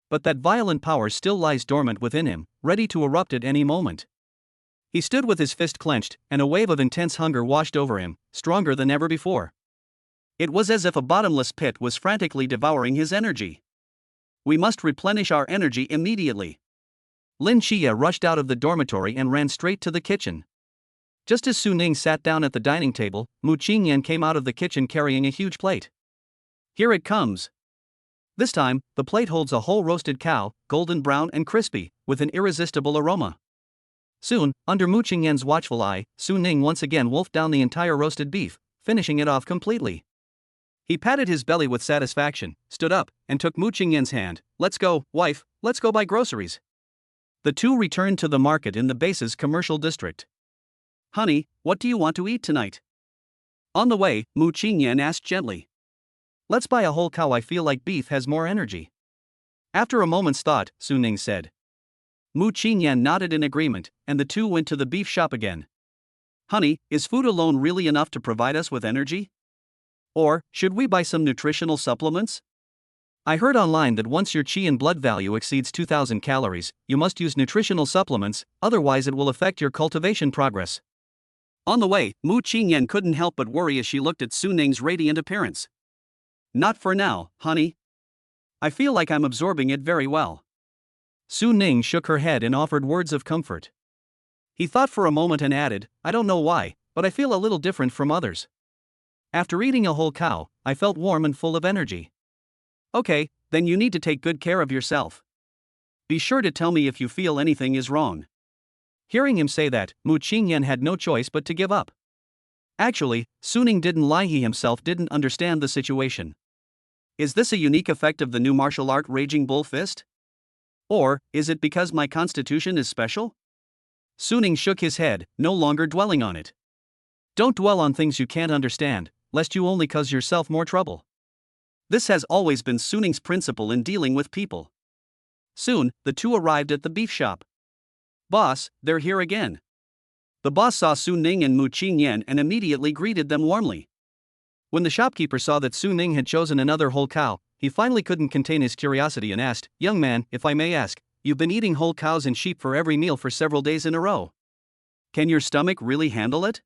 But that violent power still lies dormant within him, ready to erupt at any moment. He stood with his fist clenched, and a wave of intense hunger washed over him, stronger than ever before. It was as if a bottomless pit was frantically devouring his energy. We must replenish our energy immediately. Lin Chia rushed out of the dormitory and ran straight to the kitchen. Just as Suning sat down at the dining table, Mu Qingyan came out of the kitchen carrying a huge plate. Here it comes. This time, the plate holds a whole roasted cow, golden brown and crispy, with an irresistible aroma. Soon, under Mu Qingyan's watchful eye, Suning once again wolfed down the entire roasted beef, finishing it off completely. He patted his belly with satisfaction, stood up, and took Mu Qingyan's hand. Let's go, wife, let's go buy groceries. The two returned to the market in the base's commercial district. Honey, what do you want to eat tonight? On the way, Mu Qingyan asked gently. Let's buy a whole cow. I feel like beef has more energy. After a moment's thought, Suning said. Mu Qingyan nodded in agreement, and the two went to the beef shop again. Honey, is food alone really enough to provide us with energy? Or, should we buy some nutritional supplements? I heard online that once your chi and blood value exceeds 2000 calories, you must use nutritional supplements, otherwise it will affect your cultivation progress. On the way, Mu Qingyan couldn't help but worry as she looked at Su Ning's radiant appearance. Not for now, honey. I feel like I'm absorbing it very well. Su Ning shook her head and offered words of comfort. He thought for a moment and added, I don't know why, but I feel a little different from others. After eating a whole cow, I felt warm and full of energy. Okay, then you need to take good care of yourself. Be sure to tell me if you feel anything is wrong. Hearing him say that, Mu Qingyan had no choice but to give up. Actually, Su Ning didn't lie, he himself didn't understand the situation. Is this a unique effect of the new martial art Raging Bull Fist? Or, is it because my constitution is special? Su Ning shook his head, no longer dwelling on it. Don't dwell on things you can't understand, lest you only cause yourself more trouble. This has always been Su Ning's principle in dealing with people. Soon, the two arrived at the beef shop. Boss, they're here again. The boss saw Su Ning and Mu Qingyan and immediately greeted them warmly. When the shopkeeper saw that Su Ning had chosen another whole cow, he finally couldn't contain his curiosity and asked, Young man, if I may ask, you've been eating whole cows and sheep for every meal for several days in a row. Can your stomach really handle it?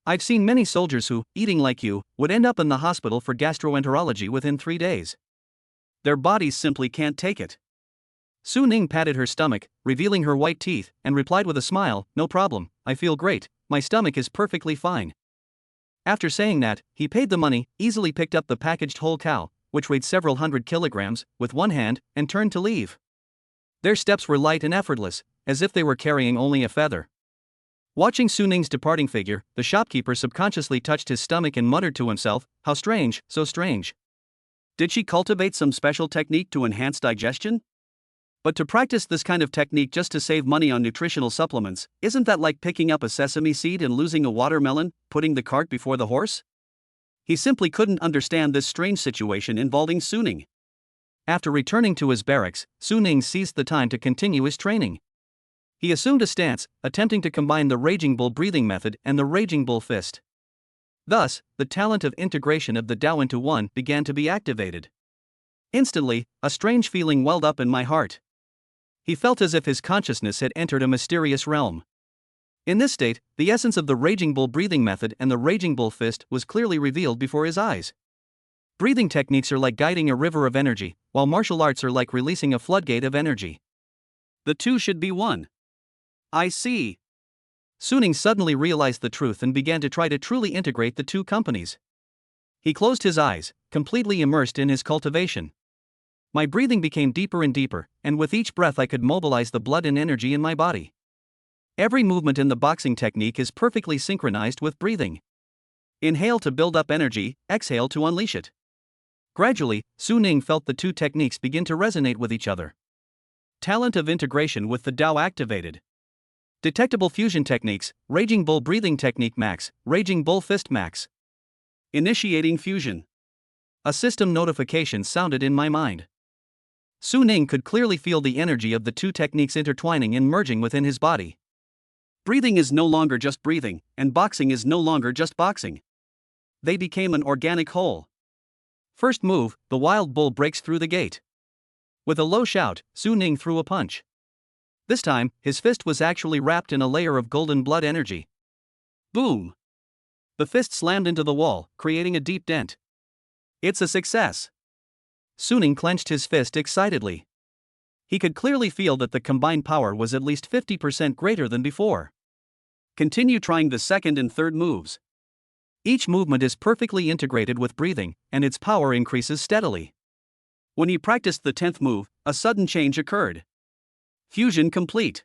I've seen many soldiers who, eating like you, would end up in the hospital for gastroenterology within 3 days. Their bodies simply can't take it. Su Ning patted her stomach, revealing her white teeth, and replied with a smile, No problem, I feel great, my stomach is perfectly fine. After saying that, he paid the money, easily picked up the packaged whole cow, which weighed several hundred kilograms, with one hand, and turned to leave. Their steps were light and effortless, as if they were carrying only a feather. Watching Su Ning's departing figure, the shopkeeper subconsciously touched his stomach and muttered to himself, How strange, so strange. Did she cultivate some special technique to enhance digestion? But to practice this kind of technique just to save money on nutritional supplements, isn't that like picking up a sesame seed and losing a watermelon, putting the cart before the horse? He simply couldn't understand this strange situation involving Su Ning. After returning to his barracks, Su Ning seized the time to continue his training. He assumed a stance, attempting to combine the Raging Bull breathing method and the Raging Bull fist. Thus, the talent of integration of the Tao into one began to be activated. Instantly, a strange feeling welled up in my heart. He felt as if his consciousness had entered a mysterious realm. In this state, the essence of the Raging Bull breathing method and the Raging Bull fist was clearly revealed before his eyes. Breathing techniques are like guiding a river of energy, while martial arts are like releasing a floodgate of energy. The two should be one. I see. Su Ning suddenly realized the truth and began to try to truly integrate the two companies. He closed his eyes, completely immersed in his cultivation. My breathing became deeper and deeper, and with each breath I could mobilize the blood and energy in my body. Every movement in the boxing technique is perfectly synchronized with breathing. Inhale to build up energy, exhale to unleash it. Gradually, Su Ning felt the two techniques begin to resonate with each other. Talent of integration with the Tao activated. Detectable fusion techniques, Raging Bull breathing technique max, Raging Bull fist max. Initiating fusion. A system notification sounded in my mind. Su Ning could clearly feel the energy of the two techniques intertwining and merging within his body. Breathing is no longer just breathing, and boxing is no longer just boxing. They became an organic whole. First move, the wild bull breaks through the gate. With a low shout, Su Ning threw a punch. This time, his fist was actually wrapped in a layer of golden blood energy. Boom! The fist slammed into the wall, creating a deep dent. It's a success. Su Ning clenched his fist excitedly. He could clearly feel that the combined power was at least 50% greater than before. Continue trying the second and third moves. Each movement is perfectly integrated with breathing, and its power increases steadily. When he practiced the 10th move, a sudden change occurred. Fusion complete.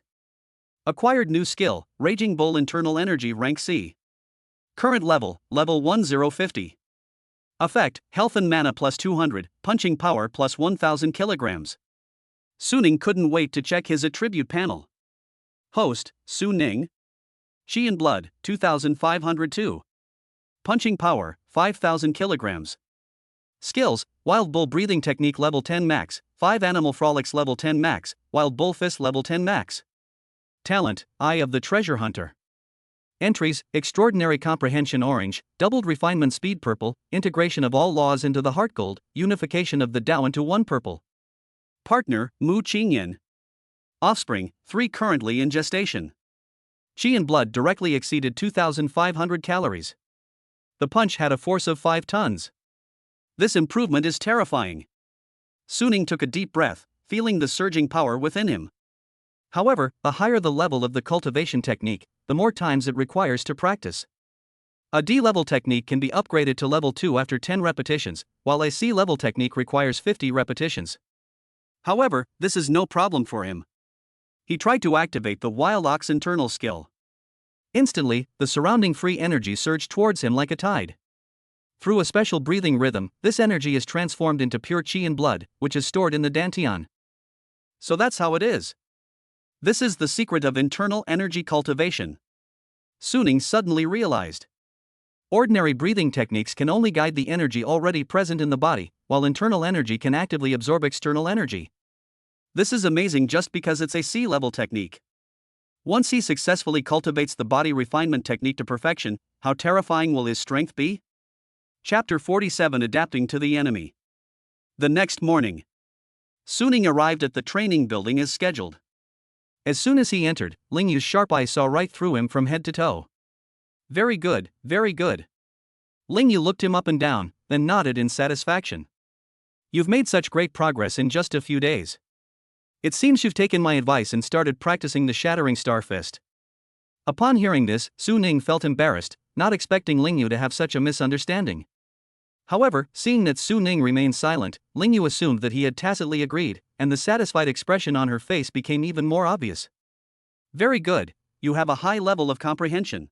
Acquired new skill, Raging Bull internal energy rank C. Current level, level 1050. Effect, health and mana plus 200, punching power plus 1000 kilograms. Su Ning couldn't wait to check his attribute panel. Host, Su Ning. Chi and blood, 2502. Punching power, 5000 kilograms. Skills, Wild Bull breathing technique level 10 max, 5 animal frolics level 10 max, Wild Bull fist level 10 max. Talent, Eye of the Treasure Hunter. Entries, Extraordinary Comprehension orange, Doubled Refinement speed purple, Integration of all laws into the heart gold, Unification of the Tao into one purple. Partner, Mu Qingyan. Offspring, 3 currently in gestation. Qi and blood directly exceeded 2,500 calories. The punch had a force of 5 tons. This improvement is terrifying. Suning took a deep breath, feeling the surging power within him. However, the higher the level of the cultivation technique, the more times it requires to practice. A D-level technique can be upgraded to level 2 after 10 repetitions, while a C-level technique requires 50 repetitions. However, this is no problem for him. He tried to activate the Wild Ox internal skill. Instantly, the surrounding free energy surged towards him like a tide. Through a special breathing rhythm, this energy is transformed into pure qi and blood, which is stored in the dantian. So that's how it is. This is the secret of internal energy cultivation. Suning suddenly realized. Ordinary breathing techniques can only guide the energy already present in the body, while internal energy can actively absorb external energy. This is amazing just because it's a C-level technique. Once he successfully cultivates the body refinement technique to perfection, how terrifying will his strength be? Chapter 47: Adapting to the Enemy. The next morning, Suning arrived at the training building as scheduled. As soon as he entered, Ling Yu's sharp eyes saw right through him from head to toe. Very good, very good. Ling Yu looked him up and down, then nodded in satisfaction. You've made such great progress in just a few days. It seems you've taken my advice and started practicing the Shattering Star Fist. Upon hearing this, Suning felt embarrassed, not expecting Ling Yu to have such a misunderstanding. However, seeing that Suning remained silent, Ling Yu assumed that he had tacitly agreed, and the satisfied expression on her face became even more obvious. Very good, you have a high level of comprehension.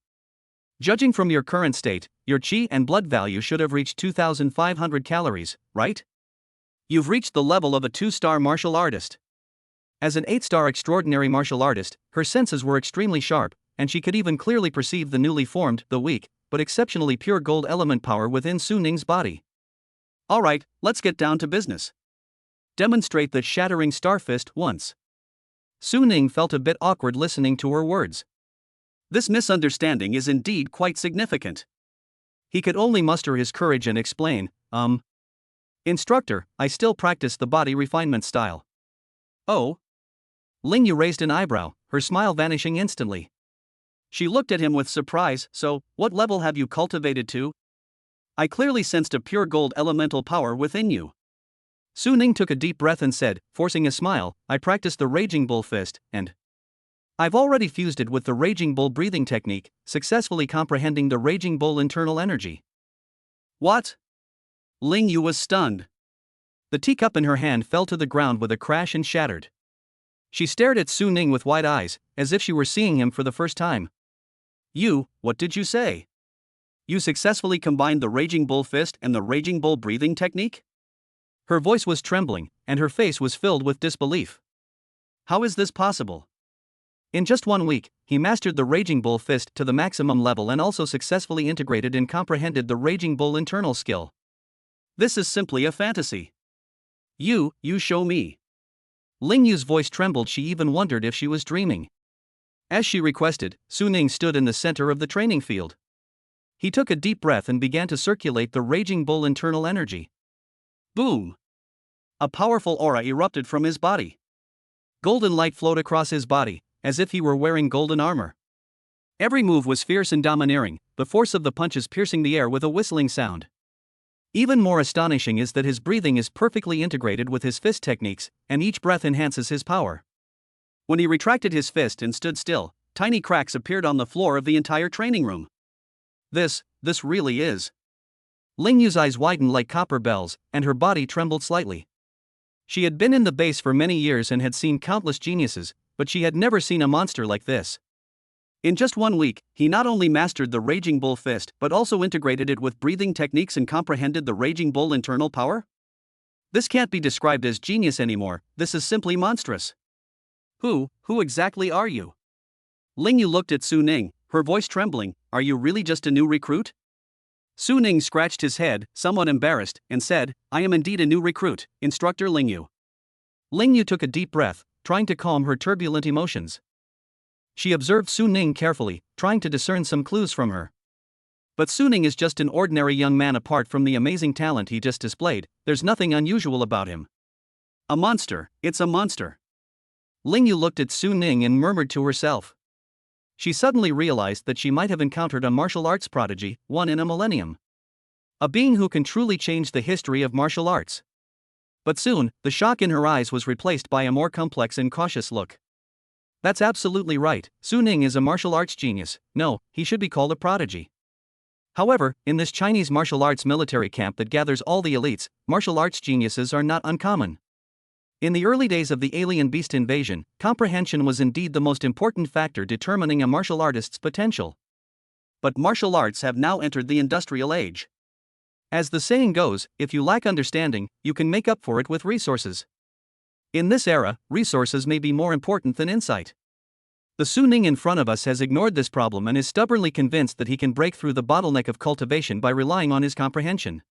Judging from your current state, your qi and blood value should have reached 2,500 calories, right? You've reached the level of a 2-star martial artist. As an 8-star extraordinary martial artist, her senses were extremely sharp, and she could even clearly perceive the newly formed, the weak, but exceptionally pure gold element power within Suning's body. Alright, let's get down to business. Demonstrate the Shattering Star Fist once. Suning felt a bit awkward listening to her words. This misunderstanding is indeed quite significant. He could only muster his courage and explain, Instructor, I still practice the body refinement style. Oh? Ling Yu raised an eyebrow, her smile vanishing instantly. She looked at him with surprise. So, what level have you cultivated to? I clearly sensed a pure gold elemental power within you. Suning took a deep breath and said, forcing a smile, I practiced the Raging Bull Fist, and I've already fused it with the Raging Bull breathing technique, successfully comprehending the Raging Bull internal energy. What? Ling Yu was stunned. The teacup in her hand fell to the ground with a crash and shattered. She stared at Suning with wide eyes, as if she were seeing him for the first time. What did you say? You successfully combined the Raging Bull Fist and the Raging Bull breathing technique? Her voice was trembling, and her face was filled with disbelief. How is this possible? In just 1 week, he mastered the Raging Bull Fist to the maximum level and also successfully integrated and comprehended the Raging Bull internal skill. This is simply a fantasy. You show me. Ling Yu's voice trembled. She even wondered if she was dreaming. As she requested, Suning stood in the center of the training field. He took a deep breath and began to circulate the Raging Bull internal energy. Boom! A powerful aura erupted from his body. Golden light flowed across his body, as if he were wearing golden armor. Every move was fierce and domineering, the force of the punches piercing the air with a whistling sound. Even more astonishing is that his breathing is perfectly integrated with his fist techniques, and each breath enhances his power. When he retracted his fist and stood still, tiny cracks appeared on the floor of the entire training room. This really is. Ling Yu's eyes widened like copper bells, and her body trembled slightly. She had been in the base for many years and had seen countless geniuses, but she had never seen a monster like this. In just 1 week, he not only mastered the Raging Bull Fist but also integrated it with breathing techniques and comprehended the Raging Bull internal power? This can't be described as genius anymore, this is simply monstrous. Who exactly are you? Ling Yu looked at Suning, her voice trembling, are you really just a new recruit? Suning scratched his head, somewhat embarrassed, and said, I am indeed a new recruit, Instructor Ling Yu. Ling Yu took a deep breath, trying to calm her turbulent emotions. She observed Suning carefully, trying to discern some clues from her. But Suning is just an ordinary young man. Apart from the amazing talent he just displayed, there's nothing unusual about him. A monster, it's a monster. Ling Yu looked at Suning and murmured to herself. She suddenly realized that she might have encountered a martial arts prodigy, one in a millennium. A being who can truly change the history of martial arts. But soon, the shock in her eyes was replaced by a more complex and cautious look. That's absolutely right, Su Ning is a martial arts genius. No, he should be called a prodigy. However, in this Chinese martial arts military camp that gathers all the elites, martial arts geniuses are not uncommon. In the early days of the alien beast invasion, comprehension was indeed the most important factor determining a martial artist's potential. But martial arts have now entered the industrial age. As the saying goes, if you lack understanding, you can make up for it with resources. In this era, resources may be more important than insight. The Su Ning in front of us has ignored this problem and is stubbornly convinced that he can break through the bottleneck of cultivation by relying on his comprehension.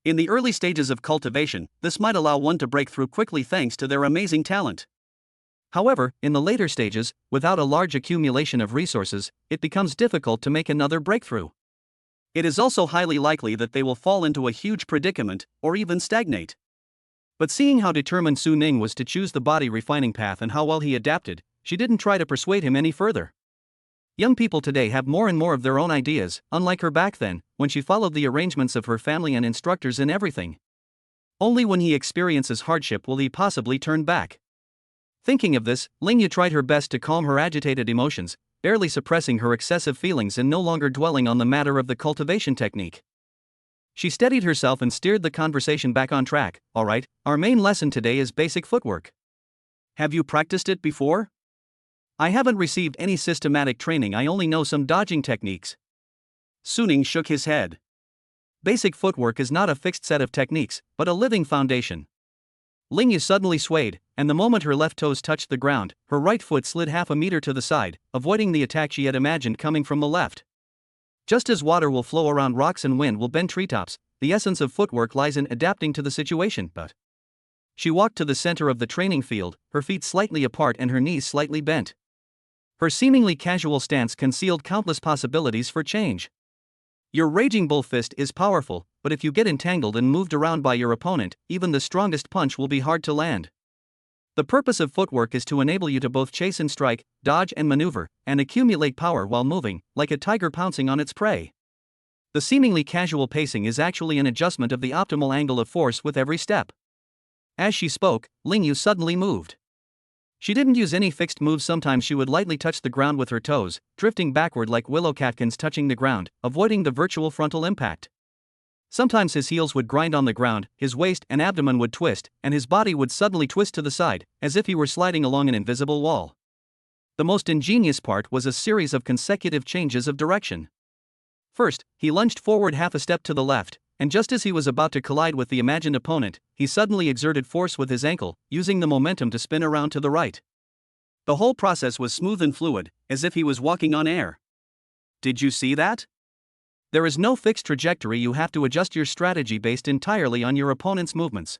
In the early stages of cultivation, this might allow one to break through quickly thanks to their amazing talent. However, in the later stages, without a large accumulation of resources, it becomes difficult to make another breakthrough. It is also highly likely that they will fall into a huge predicament, or even stagnate. But seeing how determined Su Ning was to choose the body refining path and how well he adapted, she didn't try to persuade him any further. Young people today have more and more of their own ideas, unlike her back then, when she followed the arrangements of her family and instructors in everything. Only when he experiences hardship will he possibly turn back. Thinking of this, Ling Yu tried her best to calm her agitated emotions, barely suppressing her excessive feelings and no longer dwelling on the matter of the cultivation technique. She steadied herself and steered the conversation back on track. Alright, our main lesson today is basic footwork. Have you practiced it before? I haven't received any systematic training, I only know some dodging techniques. Su Ning shook his head. Basic footwork is not a fixed set of techniques, but a living foundation. Ling Yu suddenly swayed, and the moment her left toes touched the ground, her right foot slid half a meter to the side, avoiding the attack she had imagined coming from the left. Just as water will flow around rocks and wind will bend treetops, the essence of footwork lies in adapting to the situation. But she walked to the center of the training field, her feet slightly apart and her knees slightly bent. Her seemingly casual stance concealed countless possibilities for change. Your raging bull fist is powerful, but if you get entangled and moved around by your opponent, even the strongest punch will be hard to land. The purpose of footwork is to enable you to both chase and strike, dodge and maneuver, and accumulate power while moving, like a tiger pouncing on its prey. The seemingly casual pacing is actually an adjustment of the optimal angle of force with every step. As she spoke, Ling Yu suddenly moved. She didn't use any fixed moves. Sometimes she would lightly touch the ground with her toes, drifting backward like willow catkins touching the ground, avoiding the virtual frontal impact. Sometimes his heels would grind on the ground, his waist and abdomen would twist, and his body would suddenly twist to the side, as if he were sliding along an invisible wall. The most ingenious part was a series of consecutive changes of direction. First, he lunged forward half a step to the left, and just as he was about to collide with the imagined opponent, he suddenly exerted force with his ankle, using the momentum to spin around to the right. The whole process was smooth and fluid, as if he was walking on air. Did you see that? There is no fixed trajectory. You have to adjust your strategy based entirely on your opponent's movements.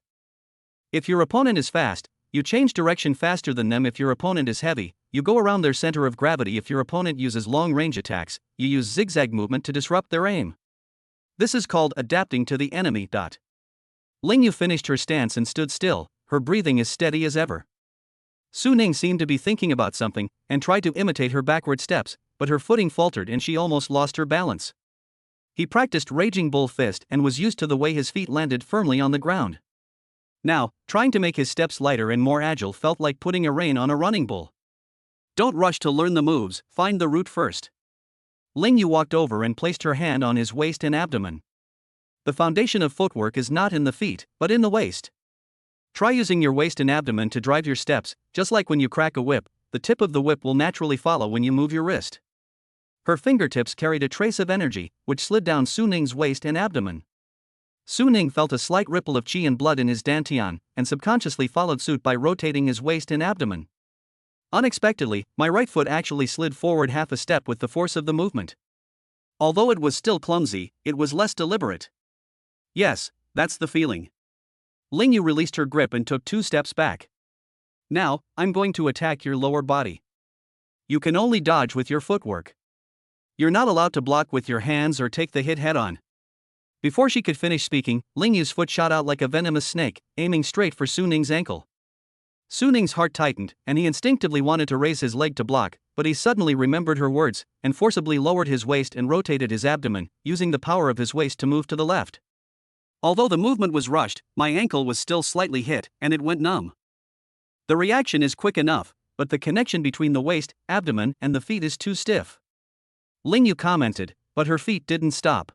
If your opponent is fast, you change direction faster than them. If your opponent is heavy, you go around their center of gravity. If your opponent uses long-range attacks, you use zigzag movement to disrupt their aim. This is called adapting to the enemy. Ling Yu finished her stance and stood still, her breathing as steady as ever. Su Ning seemed to be thinking about something, and tried to imitate her backward steps, but her footing faltered and she almost lost her balance. He practiced raging bull fist and was used to the way his feet landed firmly on the ground. Now, trying to make his steps lighter and more agile felt like putting a rein on a running bull. Don't rush to learn the moves, find the route first. Ling Yu walked over and placed her hand on his waist and abdomen. The foundation of footwork is not in the feet, but in the waist. Try using your waist and abdomen to drive your steps, just like when you crack a whip, the tip of the whip will naturally follow when you move your wrist. Her fingertips carried a trace of energy, which slid down Su Ning's waist and abdomen. Su Ning felt a slight ripple of qi and blood in his dantian, and subconsciously followed suit by rotating his waist and abdomen. Unexpectedly, my right foot actually slid forward half a step with the force of the movement. Although it was still clumsy, it was less deliberate. Yes, that's the feeling. Ling Yu released her grip and took 2 steps back. Now, I'm going to attack your lower body. You can only dodge with your footwork. You're not allowed to block with your hands or take the hit head-on. Before she could finish speaking, Ling Yu's foot shot out like a venomous snake, aiming straight for Su Ning's ankle. Su Ning's heart tightened, and he instinctively wanted to raise his leg to block, but he suddenly remembered her words, and forcibly lowered his waist and rotated his abdomen, using the power of his waist to move to the left. Although the movement was rushed, my ankle was still slightly hit, and it went numb. The reaction is quick enough, but the connection between the waist, abdomen, and the feet is too stiff. Lingyu commented, but her feet didn't stop.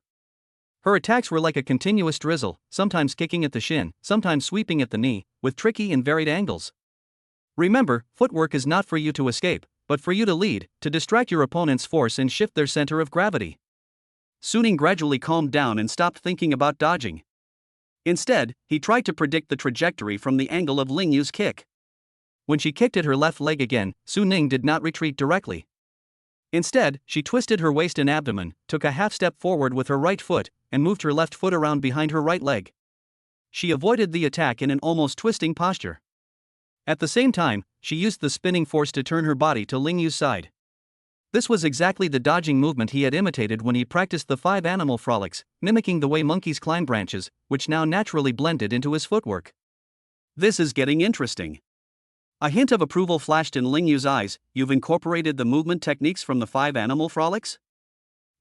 Her attacks were like a continuous drizzle, sometimes kicking at the shin, sometimes sweeping at the knee, with tricky and varied angles. Remember, footwork is not for you to escape, but for you to lead, to distract your opponent's force and shift their center of gravity. Su Ning gradually calmed down and stopped thinking about dodging. Instead, he tried to predict the trajectory from the angle of Lingyu's kick. When she kicked at her left leg again, Su Ning did not retreat directly. Instead, she twisted her waist and abdomen, took a half step forward with her right foot, and moved her left foot around behind her right leg. She avoided the attack in an almost twisting posture. At the same time, she used the spinning force to turn her body to Lingyu's side. This was exactly the dodging movement he had imitated when he practiced the 5 animal frolics, mimicking the way monkeys climb branches, which now naturally blended into his footwork. This is getting interesting. A hint of approval flashed in Lingyu's eyes. You've incorporated the movement techniques from the 5 animal frolics?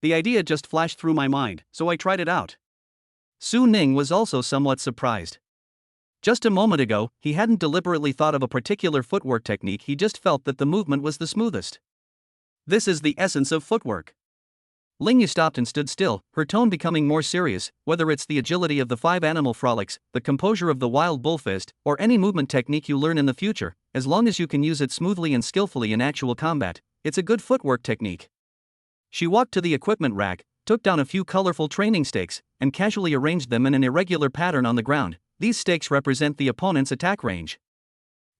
The idea just flashed through my mind, so I tried it out. Su Ning was also somewhat surprised. Just a moment ago, he hadn't deliberately thought of a particular footwork technique, he just felt that the movement was the smoothest. This is the essence of footwork. Lingyu stopped and stood still, her tone becoming more serious. Whether it's the agility of the 5 animal frolics, the composure of the wild bull fist, or any movement technique you learn in the future, as long as you can use it smoothly and skillfully in actual combat, it's a good footwork technique. She walked to the equipment rack, took down a few colorful training stakes, and casually arranged them in an irregular pattern on the ground. These stakes represent the opponent's attack range.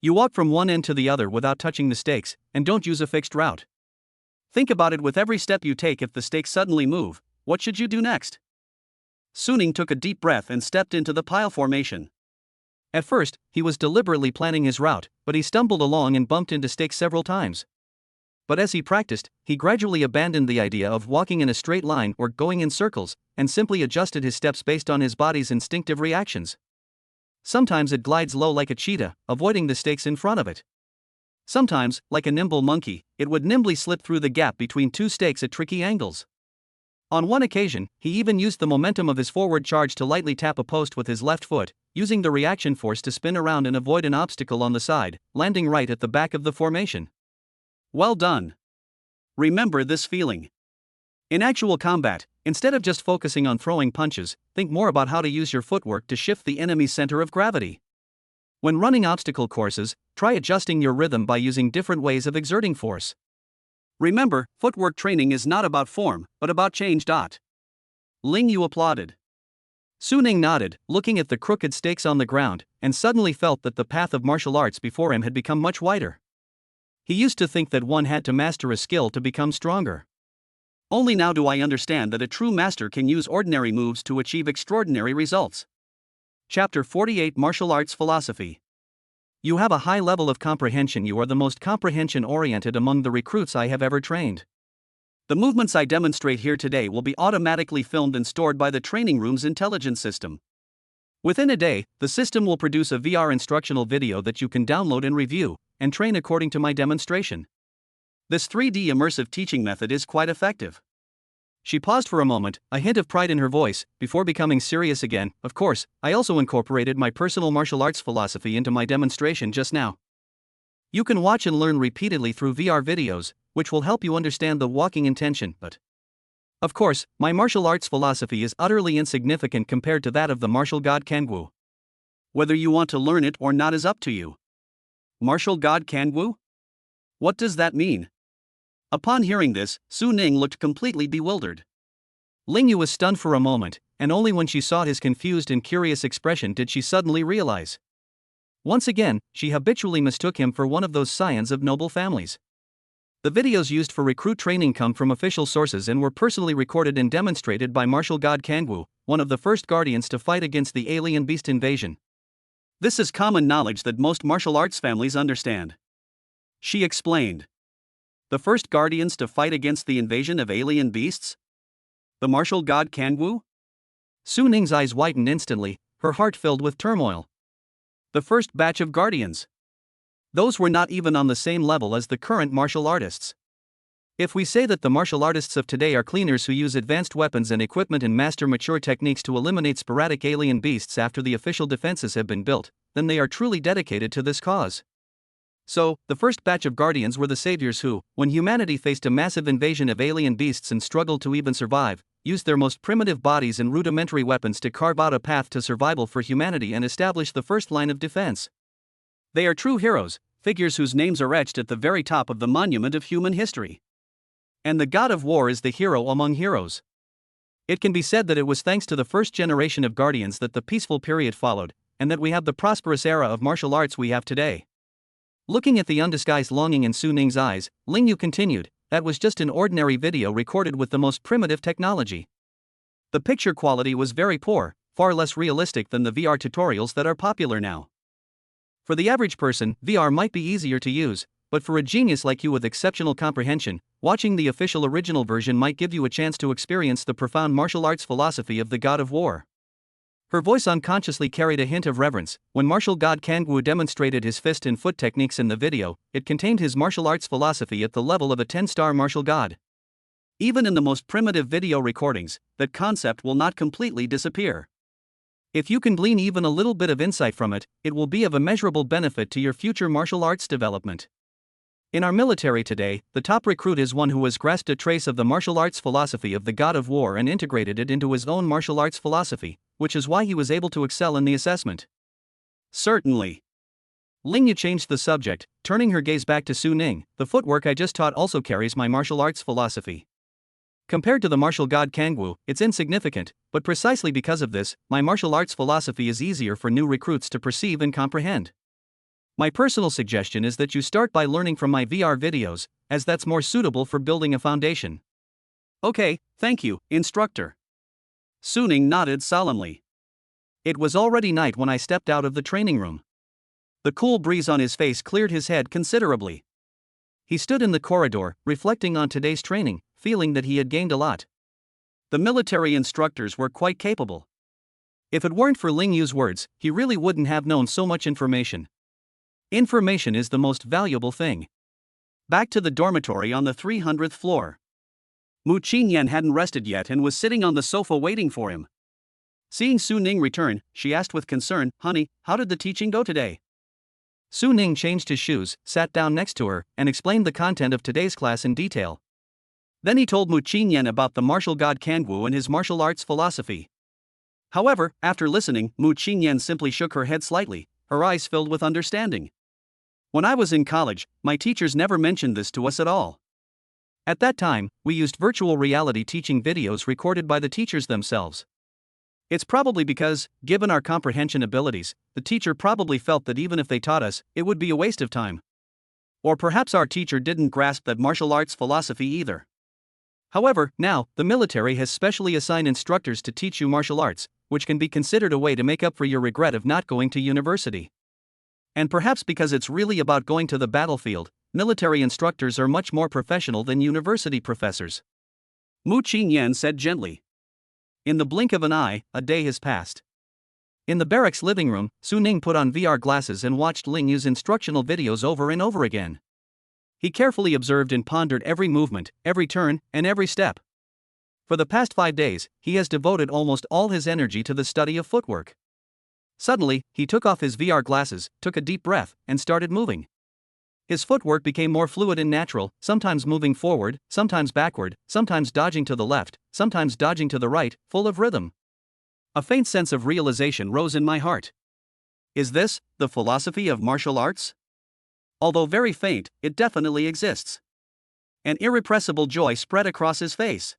You walk from one end to the other without touching the stakes, and don't use a fixed route. Think about it with every step you take. If the stakes suddenly move, what should you do next? Su Ning took a deep breath and stepped into the pile formation. At first, he was deliberately planning his route, but he stumbled along and bumped into stakes several times. But as he practiced, he gradually abandoned the idea of walking in a straight line or going in circles, and simply adjusted his steps based on his body's instinctive reactions. Sometimes it glides low like a cheetah, avoiding the stakes in front of it. Sometimes, like a nimble monkey, it would nimbly slip through the gap between 2 stakes at tricky angles. On one occasion, he even used the momentum of his forward charge to lightly tap a post with his left foot, using the reaction force to spin around and avoid an obstacle on the side, landing right at the back of the formation. Well done. Remember this feeling. In actual combat, instead of just focusing on throwing punches, think more about how to use your footwork to shift the enemy's center of gravity. When running obstacle courses, try adjusting your rhythm by using different ways of exerting force. Remember, footwork training is not about form, but about change. Lingyu applauded. Su Ning nodded, looking at the crooked stakes on the ground, and suddenly felt that the path of martial arts before him had become much wider. He used to think that one had to master a skill to become stronger. Only now do I understand that a true master can use ordinary moves to achieve extraordinary results. Chapter 48 Martial Arts Philosophy. You have a high level of comprehension. You are the most comprehension-oriented among the recruits I have ever trained. The movements I demonstrate here today will be automatically filmed and stored by the training room's intelligence system. Within a day, the system will produce a VR instructional video that you can download and review, and train according to my demonstration. This 3D immersive teaching method is quite effective. She paused for a moment, a hint of pride in her voice, before becoming serious again. Of course, I also incorporated my personal martial arts philosophy into my demonstration just now. You can watch and learn repeatedly through VR videos, which will help you understand the walking intention, but of course, my martial arts philosophy is utterly insignificant compared to that of the martial god Kangwu. Whether you want to learn it or not is up to you. Martial god Kangwu? What does that mean? Upon hearing this, Su Ning looked completely bewildered. Lingyu was stunned for a moment, and only when she saw his confused and curious expression did she suddenly realize. Once again, she habitually mistook him for one of those scions of noble families. The videos used for recruit training come from official sources and were personally recorded and demonstrated by martial god Kangwu, one of the first guardians to fight against the alien beast invasion. This is common knowledge that most martial arts families understand. She explained. The first guardians to fight against the invasion of alien beasts? The martial god Kangwu? Su Ning's eyes widened instantly, her heart filled with turmoil. The first batch of guardians. Those were not even on the same level as the current martial artists. If we say that the martial artists of today are cleaners who use advanced weapons and equipment and master mature techniques to eliminate sporadic alien beasts after the official defenses have been built, then they are truly dedicated to this cause. So, the first batch of Guardians were the saviors who, when humanity faced a massive invasion of alien beasts and struggled to even survive, used their most primitive bodies and rudimentary weapons to carve out a path to survival for humanity and establish the first line of defense. They are true heroes, figures whose names are etched at the very top of the monument of human history. And the god of war is the hero among heroes. It can be said that it was thanks to the first generation of Guardians that the peaceful period followed, and that we have the prosperous era of martial arts we have today. Looking at the undisguised longing in Su Ning's eyes, Ling Yu continued, "That was just an ordinary video recorded with the most primitive technology. The picture quality was very poor, far less realistic than the VR tutorials that are popular now. For the average person, VR might be easier to use, but for a genius like you with exceptional comprehension, watching the official original version might give you a chance to experience the profound martial arts philosophy of the god of war." Her voice unconsciously carried a hint of reverence. When martial god Kangwu demonstrated his fist and foot techniques in the video, it contained his martial arts philosophy at the level of a 10-star martial god. Even in the most primitive video recordings, that concept will not completely disappear. If you can glean even a little bit of insight from it, it will be of immeasurable benefit to your future martial arts development. In our military today, the top recruit is one who has grasped a trace of the martial arts philosophy of the god of war and integrated it into his own martial arts philosophy, which is why he was able to excel in the assessment. Certainly. Ling Yu changed the subject, turning her gaze back to Su Ning. "The footwork I just taught also carries my martial arts philosophy. Compared to the martial god Kangwu, it's insignificant, but precisely because of this, my martial arts philosophy is easier for new recruits to perceive and comprehend. My personal suggestion is that you start by learning from my VR videos, as that's more suitable for building a foundation." "Okay, thank you, instructor." Su Ning nodded solemnly. It was already night when I stepped out of the training room. The cool breeze on his face cleared his head considerably. He stood in the corridor, reflecting on today's training, feeling that he had gained a lot. The military instructors were quite capable. If it weren't for Ling Yu's words, he really wouldn't have known so much information. Information is the most valuable thing. Back to the dormitory on the 300th floor. Mu Qinyan hadn't rested yet and was sitting on the sofa waiting for him. Seeing Su Ning return, she asked with concern, "Honey, how did the teaching go today?" Su Ning changed his shoes, sat down next to her, and explained the content of today's class in detail. Then he told Mu Qinyan about the martial god Kangwu and his martial arts philosophy. However, after listening, Mu Qinyan simply shook her head slightly, her eyes filled with understanding. "When I was in college, my teachers never mentioned this to us at all. At that time, we used virtual reality teaching videos recorded by the teachers themselves. It's probably because, given our comprehension abilities, the teacher probably felt that even if they taught us, it would be a waste of time. Or perhaps our teacher didn't grasp that martial arts philosophy either. However, now, the military has specially assigned instructors to teach you martial arts, which can be considered a way to make up for your regret of not going to university. And perhaps because it's really about going to the battlefield, military instructors are much more professional than university professors." Mu Qinyan said gently. In the blink of an eye, a day has passed. In the barracks living room, Su Ning put on VR glasses and watched Ling Yu's instructional videos over and over again. He carefully observed and pondered every movement, every turn, and every step. For the past 5 days, he has devoted almost all his energy to the study of footwork. Suddenly, he took off his VR glasses, took a deep breath, and started moving. His footwork became more fluid and natural, sometimes moving forward, sometimes backward, sometimes dodging to the left, sometimes dodging to the right, full of rhythm. A faint sense of realization rose in my heart. Is this the philosophy of martial arts? Although very faint, it definitely exists. An irrepressible joy spread across his face.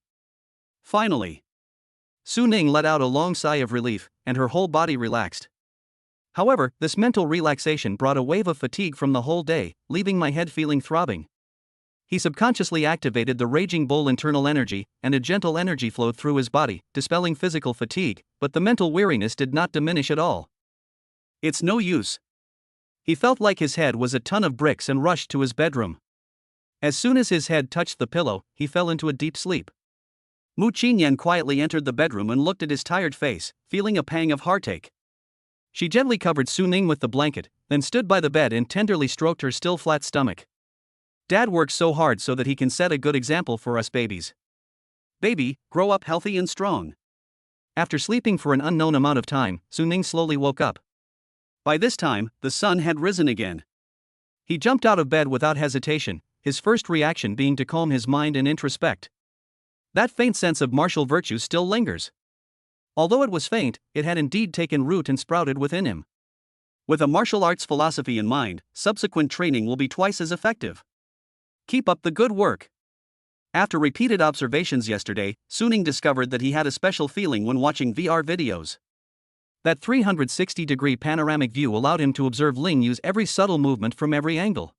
Finally, Su Ning let out a long sigh of relief, and her whole body relaxed. However, this mental relaxation brought a wave of fatigue from the whole day, leaving my head feeling throbbing. He subconsciously activated the raging bull internal energy, and a gentle energy flowed through his body, dispelling physical fatigue, but the mental weariness did not diminish at all. It's no use. He felt like his head was a ton of bricks and rushed to his bedroom. As soon as his head touched the pillow, he fell into a deep sleep. Mu Qinyan quietly entered the bedroom and looked at his tired face, feeling a pang of heartache. She gently covered Su Ning with the blanket, then stood by the bed and tenderly stroked her still flat stomach. Dad works so hard so that he can set a good example for us babies. Baby, grow up healthy and strong. After sleeping for an unknown amount of time, Su Ning slowly woke up. By this time, the sun had risen again. He jumped out of bed without hesitation, his first reaction being to calm his mind and introspect. That faint sense of martial virtue still lingers. Although it was faint, it had indeed taken root and sprouted within him. With a martial arts philosophy in mind, subsequent training will be twice as effective. Keep up the good work. After repeated observations yesterday, Su Ning discovered that he had a special feeling when watching VR videos. That 360-degree panoramic view allowed him to observe Ling use every subtle movement from every angle.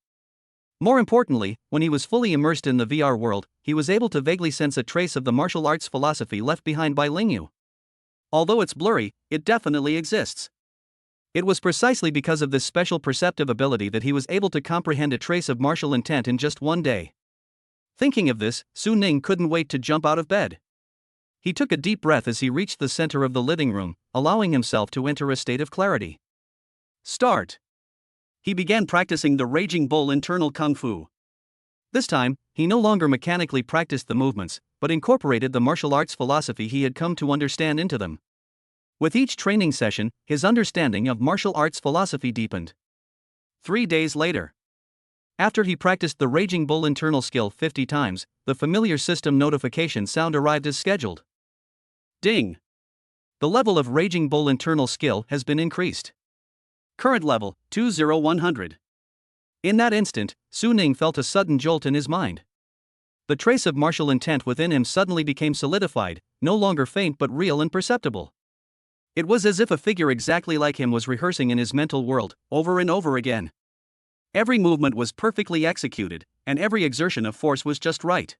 More importantly, when he was fully immersed in the VR world, he was able to vaguely sense a trace of the martial arts philosophy left behind by Ling Yu. Although it's blurry, it definitely exists. It was precisely because of this special perceptive ability that he was able to comprehend a trace of martial intent in just one day. Thinking of this, Su Ning couldn't wait to jump out of bed. He took a deep breath as he reached the center of the living room, allowing himself to enter a state of clarity. Start. He began practicing the Raging Bull internal kung fu. This time, he no longer mechanically practiced the movements, but incorporated the martial arts philosophy he had come to understand into them. With each training session, his understanding of martial arts philosophy deepened. 3 days later, after he practiced the Raging Bull internal skill 50 times, the familiar system notification sound arrived as scheduled. Ding! The level of Raging Bull internal skill has been increased. Current level, 20100. In that instant, Su Ning felt a sudden jolt in his mind. The trace of martial intent within him suddenly became solidified, no longer faint but real and perceptible. It was as if a figure exactly like him was rehearsing in his mental world, over and over again. Every movement was perfectly executed, and every exertion of force was just right.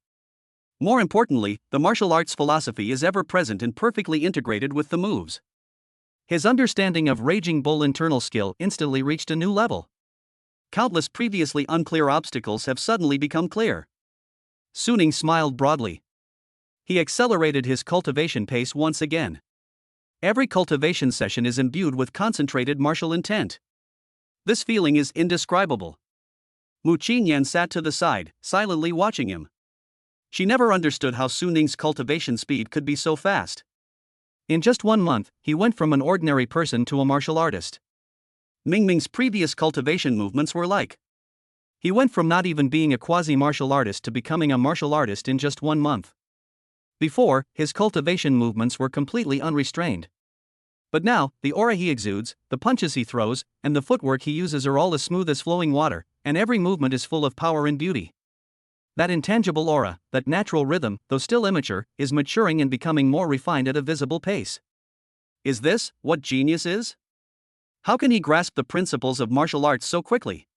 More importantly, the martial arts philosophy is ever present and perfectly integrated with the moves. His understanding of Raging Bull internal skill instantly reached a new level. Countless previously unclear obstacles have suddenly become clear. Su Ning smiled broadly. He accelerated his cultivation pace once again. Every cultivation session is imbued with concentrated martial intent. This feeling is indescribable. Mu Qinyan sat to the side, silently watching him. She never understood how Su Ning's cultivation speed could be so fast. In just 1 month, he went from an ordinary person to a martial artist. Mingming's previous cultivation movements were like. He went from not even being a quasi-martial artist to becoming a martial artist in just 1 month. Before, his cultivation movements were completely unrestrained. But now, the aura he exudes, the punches he throws, and the footwork he uses are all as smooth as flowing water, and every movement is full of power and beauty. That intangible aura, that natural rhythm, though still immature, is maturing and becoming more refined at a visible pace. Is this what genius is? How can he grasp the principles of martial arts so quickly?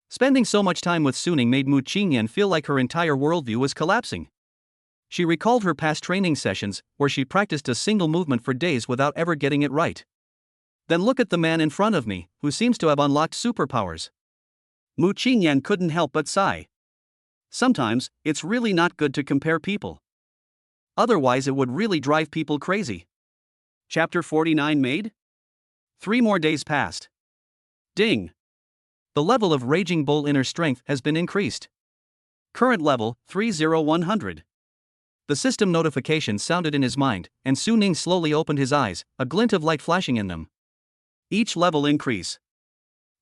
Spending so much time with Su Ning made Mu Qinyan feel like her entire worldview was collapsing. She recalled her past training sessions, where she practiced a single movement for days without ever getting it right. Then look at the man in front of me, who seems to have unlocked superpowers. Mu Qinyan couldn't help but sigh. Sometimes, it's really not good to compare people. Otherwise it would really drive people crazy. Chapter 49 made? 3 more days passed. Ding! The level of Raging Bull inner strength has been increased. Current level, 30100. The system notification sounded in his mind, and Su Ning slowly opened his eyes, a glint of light flashing in them. Each level increase.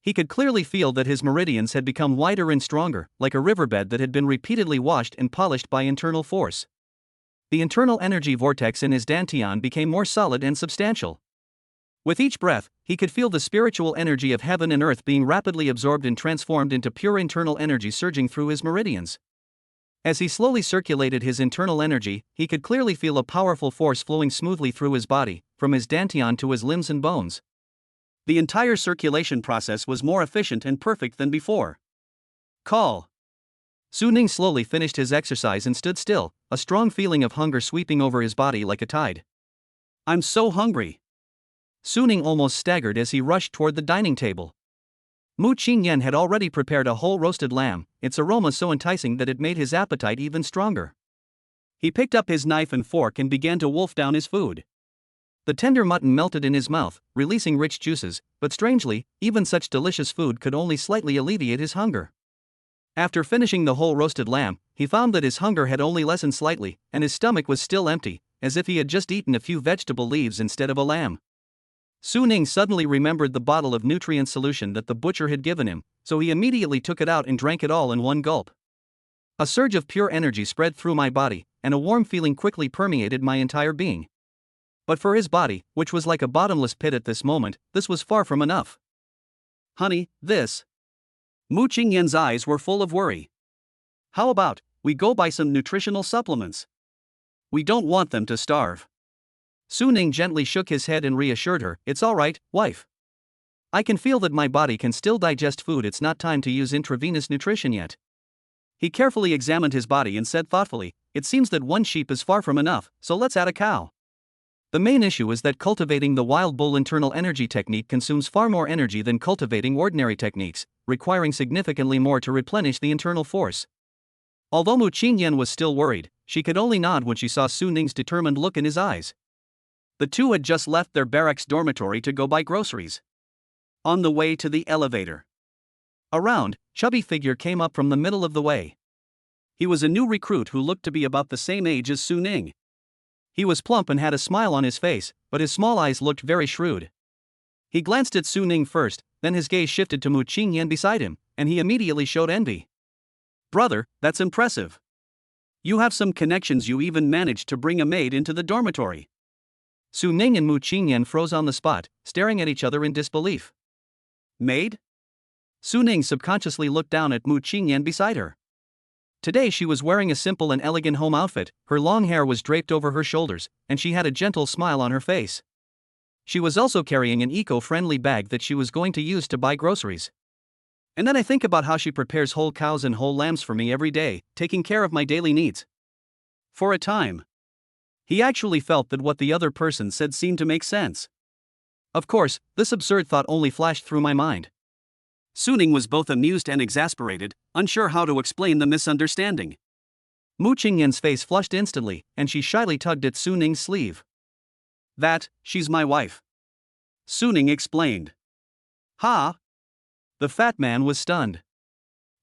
He could clearly feel that his meridians had become wider and stronger, like a riverbed that had been repeatedly washed and polished by internal force. The internal energy vortex in his dantian became more solid and substantial. With each breath, he could feel the spiritual energy of heaven and earth being rapidly absorbed and transformed into pure internal energy surging through his meridians. As he slowly circulated his internal energy, he could clearly feel a powerful force flowing smoothly through his body, from his dantian to his limbs and bones. The entire circulation process was more efficient and perfect than before. Call. Su Ning slowly finished his exercise and stood still, a strong feeling of hunger sweeping over his body like a tide. I'm so hungry. Su Ning almost staggered as he rushed toward the dining table. Mu Qinyan had already prepared a whole roasted lamb, its aroma so enticing that it made his appetite even stronger. He picked up his knife and fork and began to wolf down his food. The tender mutton melted in his mouth, releasing rich juices, but strangely, even such delicious food could only slightly alleviate his hunger. After finishing the whole roasted lamb, he found that his hunger had only lessened slightly, and his stomach was still empty, as if he had just eaten a few vegetable leaves instead of a lamb. Su Ning suddenly remembered the bottle of nutrient solution that the butcher had given him, so he immediately took it out and drank it all in one gulp. A surge of pure energy spread through my body, and a warm feeling quickly permeated my entire being. But for his body, which was like a bottomless pit at this moment, this was far from enough. Honey, this. Mu Qingyan's eyes were full of worry. How about, we go buy some nutritional supplements? We don't want them to starve. Su Ning gently shook his head and reassured her, it's all right, wife. I can feel that my body can still digest food, it's not time to use intravenous nutrition yet. He carefully examined his body and said thoughtfully, it seems that one sheep is far from enough, so let's add a cow. The main issue is that cultivating the wild bull internal energy technique consumes far more energy than cultivating ordinary techniques, requiring significantly more to replenish the internal force. Although Mu Qingyan was still worried, she could only nod when she saw Su Ning's determined look in his eyes. The two had just left their barracks dormitory to go buy groceries. On the way to the elevator, a round, chubby figure came up from the middle of the way. He was a new recruit who looked to be about the same age as Su Ning. He was plump and had a smile on his face, but his small eyes looked very shrewd. He glanced at Su Ning first, then his gaze shifted to Mu Qingyan beside him, and he immediately showed envy. Brother, that's impressive. You have some connections, you even managed to bring a maid into the dormitory. Su Ning and Mu Qingyan froze on the spot, staring at each other in disbelief. Maid? Su Ning subconsciously looked down at Mu Qingyan beside her. Today she was wearing a simple and elegant home outfit, her long hair was draped over her shoulders, and she had a gentle smile on her face. She was also carrying an eco-friendly bag that she was going to use to buy groceries. And then I think about how she prepares whole cows and whole lambs for me every day, taking care of my daily needs. For a time, he actually felt that what the other person said seemed to make sense. Of course, this absurd thought only flashed through my mind. Su Ning was both amused and exasperated, unsure how to explain the misunderstanding. Mu Qingyan's face flushed instantly, and she shyly tugged at Su Ning's sleeve. She's my wife. Su Ning explained. Ha! The fat man was stunned.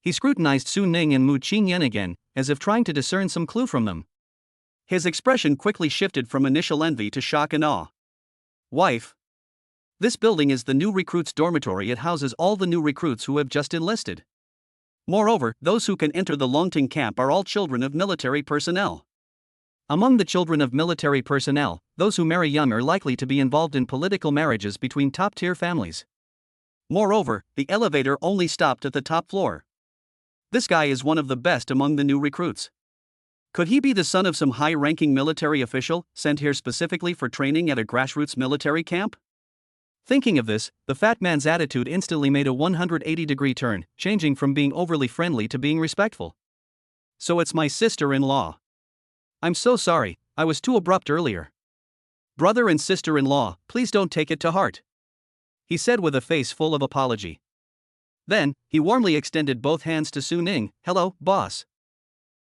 He scrutinized Su Ning and Mu Qingyan again, as if trying to discern some clue from them. His expression quickly shifted from initial envy to shock and awe. Wife. This building is the new recruits' dormitory. It houses all the new recruits who have just enlisted. Moreover, those who can enter the Longting camp are all children of military personnel. Among the children of military personnel, those who marry young are likely to be involved in political marriages between top-tier families. Moreover, the elevator only stopped at the top floor. This guy is one of the best among the new recruits. Could he be the son of some high-ranking military official, sent here specifically for training at a grassroots military camp? Thinking of this, the fat man's attitude instantly made a 180-degree turn, changing from being overly friendly to being respectful. So it's my sister-in-law. I'm so sorry, I was too abrupt earlier. Brother and sister-in-law, please don't take it to heart, he said with a face full of apology. Then, he warmly extended both hands to Su Ning. Hello, boss.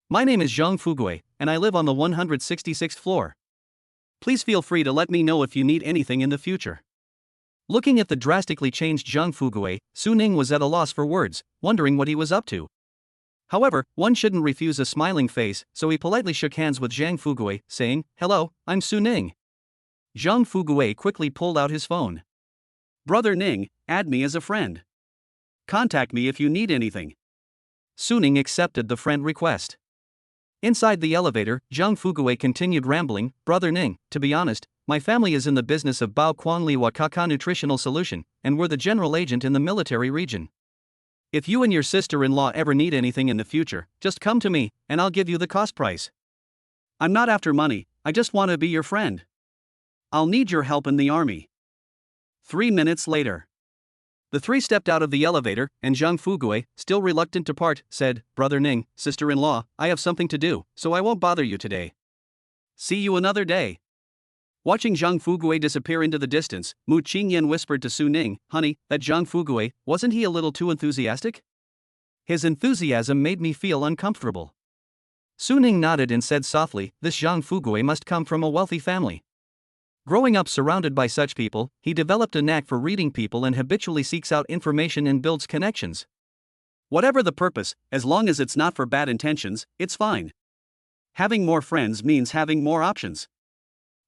My name is Zhang Fugui, and I live on the 166th floor. Please feel free to let me know if you need anything in the future. Looking at the drastically changed Zhang Fugui, Su Ning was at a loss for words, wondering what he was up to. However, one shouldn't refuse a smiling face, so he politely shook hands with Zhang Fugui, saying, Hello, I'm Su Ning. Zhang Fugui quickly pulled out his phone. Brother Ning, add me as a friend. Contact me if you need anything. Su Ning accepted the friend request. Inside the elevator, Zhang Fugui continued rambling, Brother Ning, to be honest, my family is in the business of Bao Quanli Wakaka Nutritional Solution, and we're the general agent in the military region. If you and your sister-in-law ever need anything in the future, just come to me, and I'll give you the cost price. I'm not after money, I just want to be your friend. I'll need your help in the army. 3 minutes later. The three stepped out of the elevator, and Zhang Fugui, still reluctant to part, said, Brother Ning, sister-in-law, I have something to do, so I won't bother you today. See you another day. Watching Zhang Fugui disappear into the distance, Mu Qingyan whispered to Su Ning, Honey, that Zhang Fugui, wasn't he a little too enthusiastic? His enthusiasm made me feel uncomfortable. Su Ning nodded and said softly, This Zhang Fugui must come from a wealthy family. Growing up surrounded by such people, he developed a knack for reading people and habitually seeks out information and builds connections. Whatever the purpose, as long as it's not for bad intentions, it's fine. Having more friends means having more options.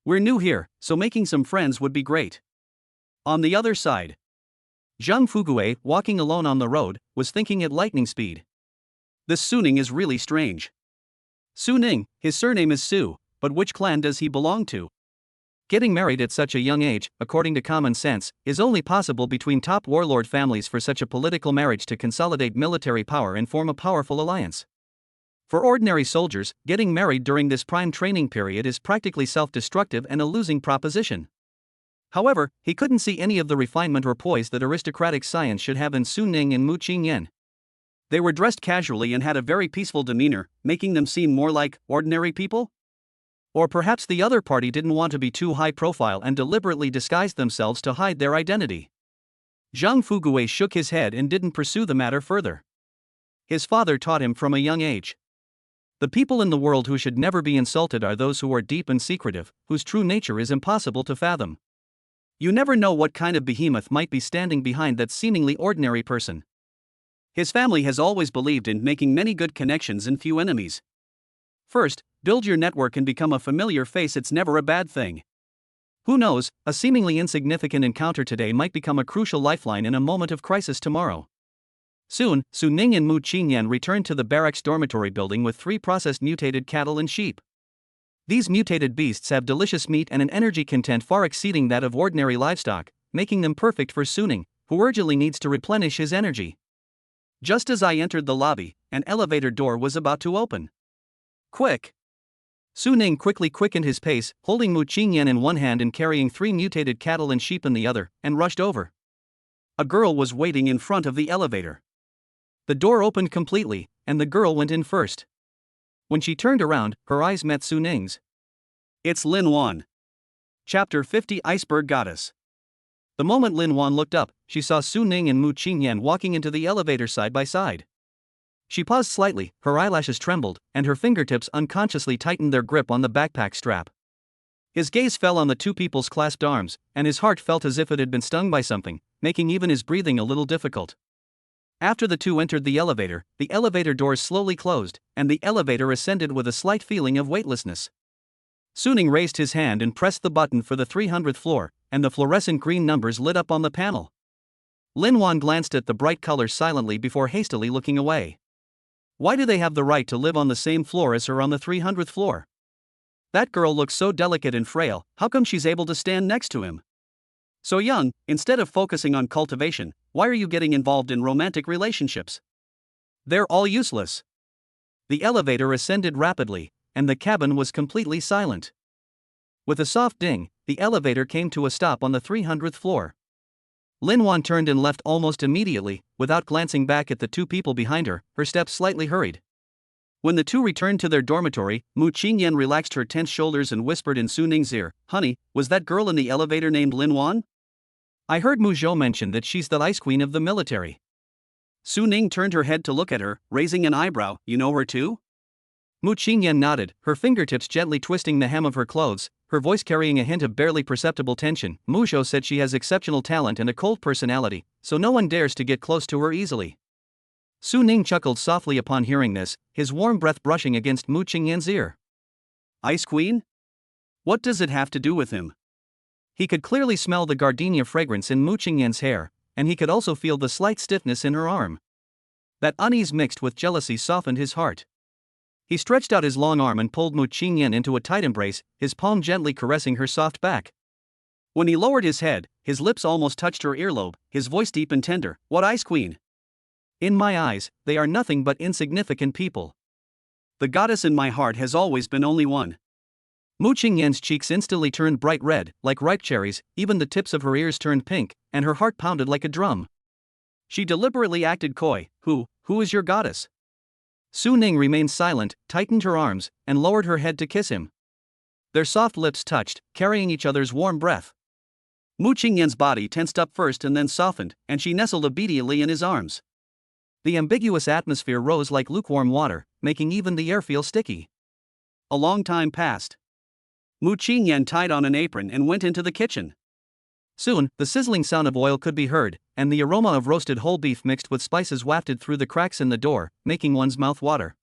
We're new here, so making some friends would be great. On the other side, Zhang Fugue, walking alone on the road, was thinking at lightning speed. This Suning is really strange. Suning, his surname is Su, but which clan does he belong to? Getting married at such a young age, according to common sense, is only possible between top warlord families for such a political marriage to consolidate military power and form a powerful alliance. For ordinary soldiers, getting married during this prime training period is practically self-destructive and a losing proposition. However, he couldn't see any of the refinement or poise that aristocratic science should have in Su Ning and Mu Qingyan. They were dressed casually and had a very peaceful demeanor, making them seem more like ordinary people? Or perhaps the other party didn't want to be too high profile and deliberately disguised themselves to hide their identity. Zhang Fugue shook his head and didn't pursue the matter further. His father taught him from a young age. The people in the world who should never be insulted are those who are deep and secretive, whose true nature is impossible to fathom. You never know what kind of behemoth might be standing behind that seemingly ordinary person. His family has always believed in making many good connections and few enemies. First, build your network and become a familiar face. It's never a bad thing. Who knows, a seemingly insignificant encounter today might become a crucial lifeline in a moment of crisis tomorrow. Soon, Su Ning and Mu Qingyan returned to the barracks dormitory building with 3 processed mutated cattle and sheep. These mutated beasts have delicious meat and an energy content far exceeding that of ordinary livestock, making them perfect for Suning, who urgently needs to replenish his energy. Just as I entered the lobby, an elevator door was about to open. Quick! Suning quickly quickened his pace, holding Mu Qingyan in one hand and carrying 3 mutated cattle and sheep in the other, and rushed over. A girl was waiting in front of the elevator. The door opened completely, and the girl went in first. When she turned around, her eyes met Suning's. It's Lin Wan. Chapter 50 Iceberg Goddess. The moment Lin Wan looked up, she saw Su Ning and Mu Qingyan walking into the elevator side by side. She paused slightly, her eyelashes trembled, and her fingertips unconsciously tightened their grip on the backpack strap. His gaze fell on the 2 people's clasped arms, and his heart felt as if it had been stung by something, making even his breathing a little difficult. After the 2 entered the elevator doors slowly closed, and the elevator ascended with a slight feeling of weightlessness. Suning raised his hand and pressed the button for the 300th floor, and the fluorescent green numbers lit up on the panel. Lin Wan glanced at the bright colors silently before hastily looking away. Why do they have the right to live on the same floor as her on the 300th floor? That girl looks so delicate and frail, how come she's able to stand next to him? So young, instead of focusing on cultivation, why are you getting involved in romantic relationships? They're all useless. The elevator ascended rapidly, and the cabin was completely silent. With a soft ding, the elevator came to a stop on the 300th floor. Lin Wan turned and left almost immediately, without glancing back at the 2 people behind her, her steps slightly hurried. When the 2 returned to their dormitory, Mu Qingyan relaxed her tense shoulders and whispered in Su Ning's ear, "Honey, was that girl in the elevator named Lin Wan? I heard Mu Zhou mention that she's the ice queen of the military." Su Ning turned her head to look at her, raising an eyebrow. "You know her too?" Mu Qingyan nodded, her fingertips gently twisting the hem of her clothes, her voice carrying a hint of barely perceptible tension. "Mu Zhou said she has exceptional talent and a cold personality, so no one dares to get close to her easily." Su Ning chuckled softly upon hearing this, his warm breath brushing against Mu Qingyan's ear. Ice Queen? What does it have to do with him? He could clearly smell the gardenia fragrance in Mu Qingyan's hair, and he could also feel the slight stiffness in her arm. That unease mixed with jealousy softened his heart. He stretched out his long arm and pulled Mu Qingyan into a tight embrace, his palm gently caressing her soft back. When he lowered his head, his lips almost touched her earlobe, his voice deep and tender. "What Ice Queen? In my eyes, they are nothing but insignificant people. The goddess in my heart has always been only one." Mu Qingyan's cheeks instantly turned bright red, like ripe cherries, even the tips of her ears turned pink, and her heart pounded like a drum. She deliberately acted coy. Who is your goddess?" Su Ning remained silent, tightened her arms, and lowered her head to kiss him. Their soft lips touched, carrying each other's warm breath. Mu Qingyan's body tensed up first and then softened, and she nestled obediently in his arms. The ambiguous atmosphere rose like lukewarm water, making even the air feel sticky. A long time passed. Mu Qingyan tied on an apron and went into the kitchen. Soon, the sizzling sound of oil could be heard, and the aroma of roasted whole beef mixed with spices wafted through the cracks in the door, making one's mouth water.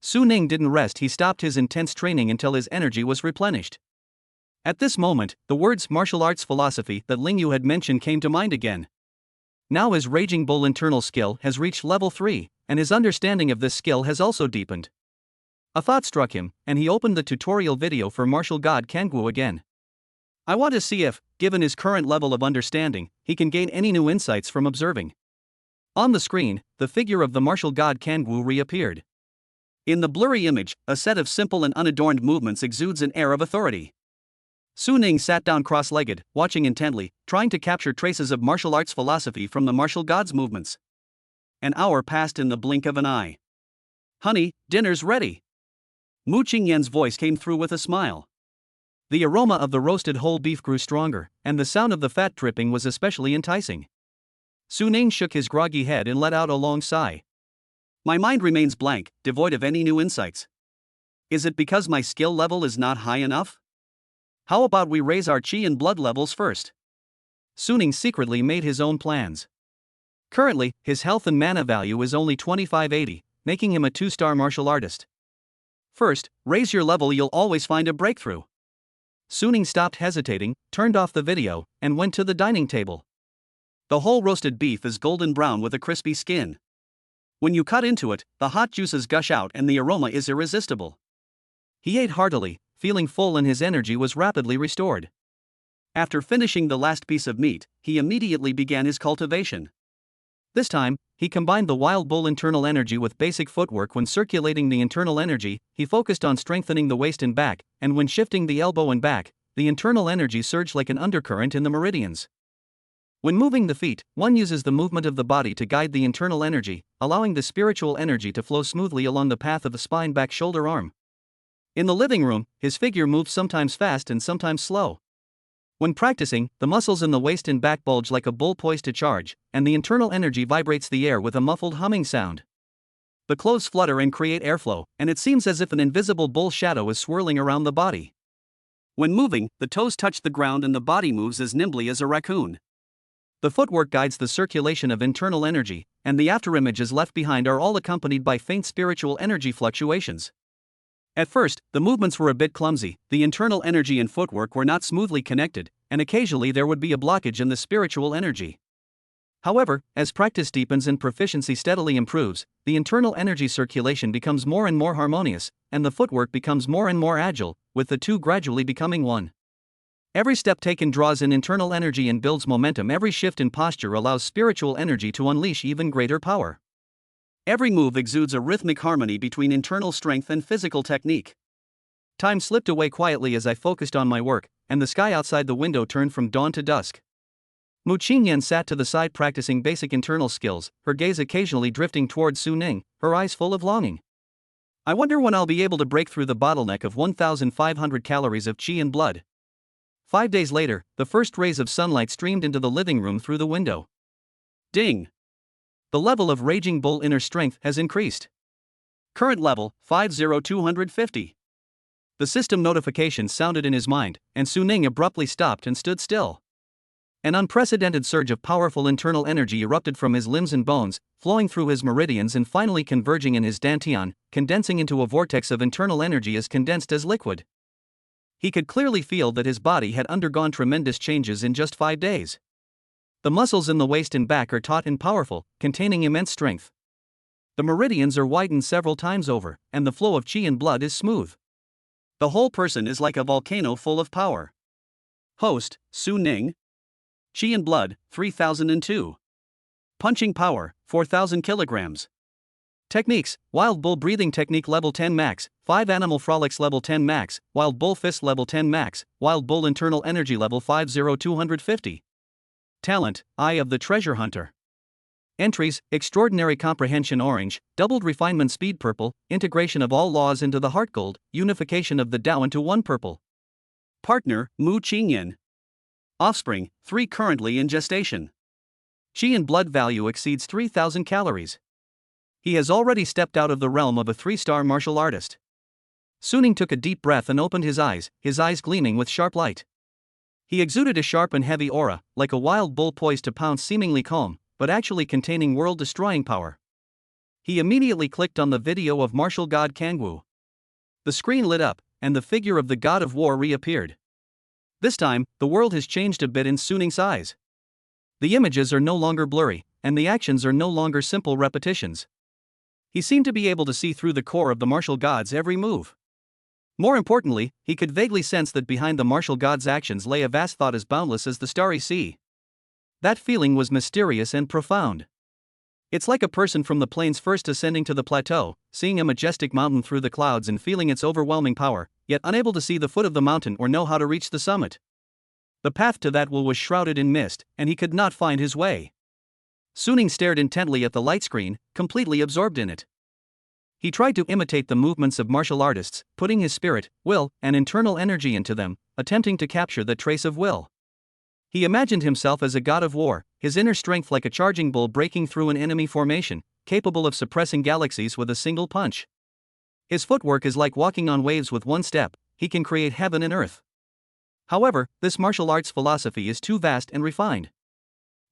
Su Ning didn't rest. He stopped his intense training until his energy was replenished. At this moment, the words martial arts philosophy that Ling Yu had mentioned came to mind again. Now his Raging Bull internal skill has reached level 3, and his understanding of this skill has also deepened. A thought struck him, and he opened the tutorial video for Martial God Kangwu again. I want to see if, given his current level of understanding, he can gain any new insights from observing. On the screen, the figure of the martial god Kangwu reappeared. In the blurry image, a set of simple and unadorned movements exudes an air of authority. Su Ning sat down cross-legged, watching intently, trying to capture traces of martial arts philosophy from the martial god's movements. An hour passed in the blink of an eye. "Honey, dinner's ready." Mu Qingyan's voice came through with a smile. The aroma of the roasted whole beef grew stronger, and the sound of the fat dripping was especially enticing. Su Ning shook his groggy head and let out a long sigh. My mind remains blank, devoid of any new insights. Is it because my skill level is not high enough? How about we raise our chi and blood levels first? Su Ning secretly made his own plans. Currently, his health and mana value is only 2580, making him a 2-star martial artist. First, raise your level, you'll always find a breakthrough. Su Ning stopped hesitating, turned off the video, and went to the dining table. The whole roasted beef is golden brown with a crispy skin. When you cut into it, the hot juices gush out and the aroma is irresistible. He ate heartily, feeling full, and his energy was rapidly restored. After finishing the last piece of meat, he immediately began his cultivation. This time, he combined the wild bull internal energy with basic footwork. When circulating the internal energy, he focused on strengthening the waist and back, and when shifting the elbow and back, the internal energy surged like an undercurrent in the meridians. When moving the feet, one uses the movement of the body to guide the internal energy, allowing the spiritual energy to flow smoothly along the path of the spine, back, shoulder, arm. In the living room, his figure moves sometimes fast and sometimes slow. When practicing, the muscles in the waist and back bulge like a bull poised to charge, and the internal energy vibrates the air with a muffled humming sound. The clothes flutter and create airflow, and it seems as if an invisible bull shadow is swirling around the body. When moving, the toes touch the ground and the body moves as nimbly as a raccoon. The footwork guides the circulation of internal energy, and the afterimages left behind are all accompanied by faint spiritual energy fluctuations. At first, the movements were a bit clumsy, the internal energy and footwork were not smoothly connected, and occasionally there would be a blockage in the spiritual energy. However, as practice deepens and proficiency steadily improves, the internal energy circulation becomes more and more harmonious, and the footwork becomes more and more agile, with the two gradually becoming one. Every step taken draws in internal energy and builds momentum. Every shift in posture allows spiritual energy to unleash even greater power. Every move exudes a rhythmic harmony between internal strength and physical technique. Time slipped away quietly as I focused on my work, and the sky outside the window turned from dawn to dusk. Mu Qingyan sat to the side practicing basic internal skills, her gaze occasionally drifting towards Su Ning, her eyes full of longing. I wonder when I'll be able to break through the bottleneck of 1,500 calories of chi and blood. 5 days later, the first rays of sunlight streamed into the living room through the window. Ding! The level of Raging Bull inner strength has increased. Current level, 50250. The system notification sounded in his mind, and Su Ning abruptly stopped and stood still. An unprecedented surge of powerful internal energy erupted from his limbs and bones, flowing through his meridians and finally converging in his dantian, condensing into a vortex of internal energy as condensed as liquid. He could clearly feel that his body had undergone tremendous changes in just 5 days. The muscles in the waist and back are taut and powerful, containing immense strength. The meridians are widened several times over, and the flow of chi and blood is smooth. The whole person is like a volcano full of power. Host, Su Ning. Chi and blood, 3002. Punching power, 4000 kilograms. Techniques: Wild Bull Breathing Technique level 10 max, 5 Animal Frolics level 10 max, Wild Bull Fist level 10 max, Wild Bull Internal Energy level 50250. Talent: Eye of the Treasure Hunter. Entries: Extraordinary Comprehension orange, Doubled Refinement speed purple, Integration of all laws into the heart gold, Unification of the Tao into one purple. Partner: Mu Qingyan. Offspring: 3 currently in gestation. Chi and blood value exceeds 3000 calories. He has already stepped out of the realm of a 3-star martial artist. Suning took a deep breath and opened his eyes gleaming with sharp light. He exuded a sharp and heavy aura, like a wild bull poised to pounce, seemingly calm, but actually containing world-destroying power. He immediately clicked on the video of martial god Kangwu. The screen lit up, and the figure of the god of war reappeared. This time, the world has changed a bit in Suning's eyes. The images are no longer blurry, and the actions are no longer simple repetitions. He seemed to be able to see through the core of the martial god's every move. More importantly, he could vaguely sense that behind the martial god's actions lay a vast thought as boundless as the starry sea. That feeling was mysterious and profound. It's like a person from the plains first ascending to the plateau, seeing a majestic mountain through the clouds and feeling its overwhelming power, yet unable to see the foot of the mountain or know how to reach the summit. The path to that will was shrouded in mist, and he could not find his way. Suning stared intently at the light screen, completely absorbed in it. He tried to imitate the movements of martial artists, putting his spirit, will, and internal energy into them, attempting to capture the trace of will. He imagined himself as a god of war, his inner strength like a charging bull breaking through an enemy formation, capable of suppressing galaxies with a single punch. His footwork is like walking on waves with one step, he can create heaven and earth. However, this martial arts philosophy is too vast and refined.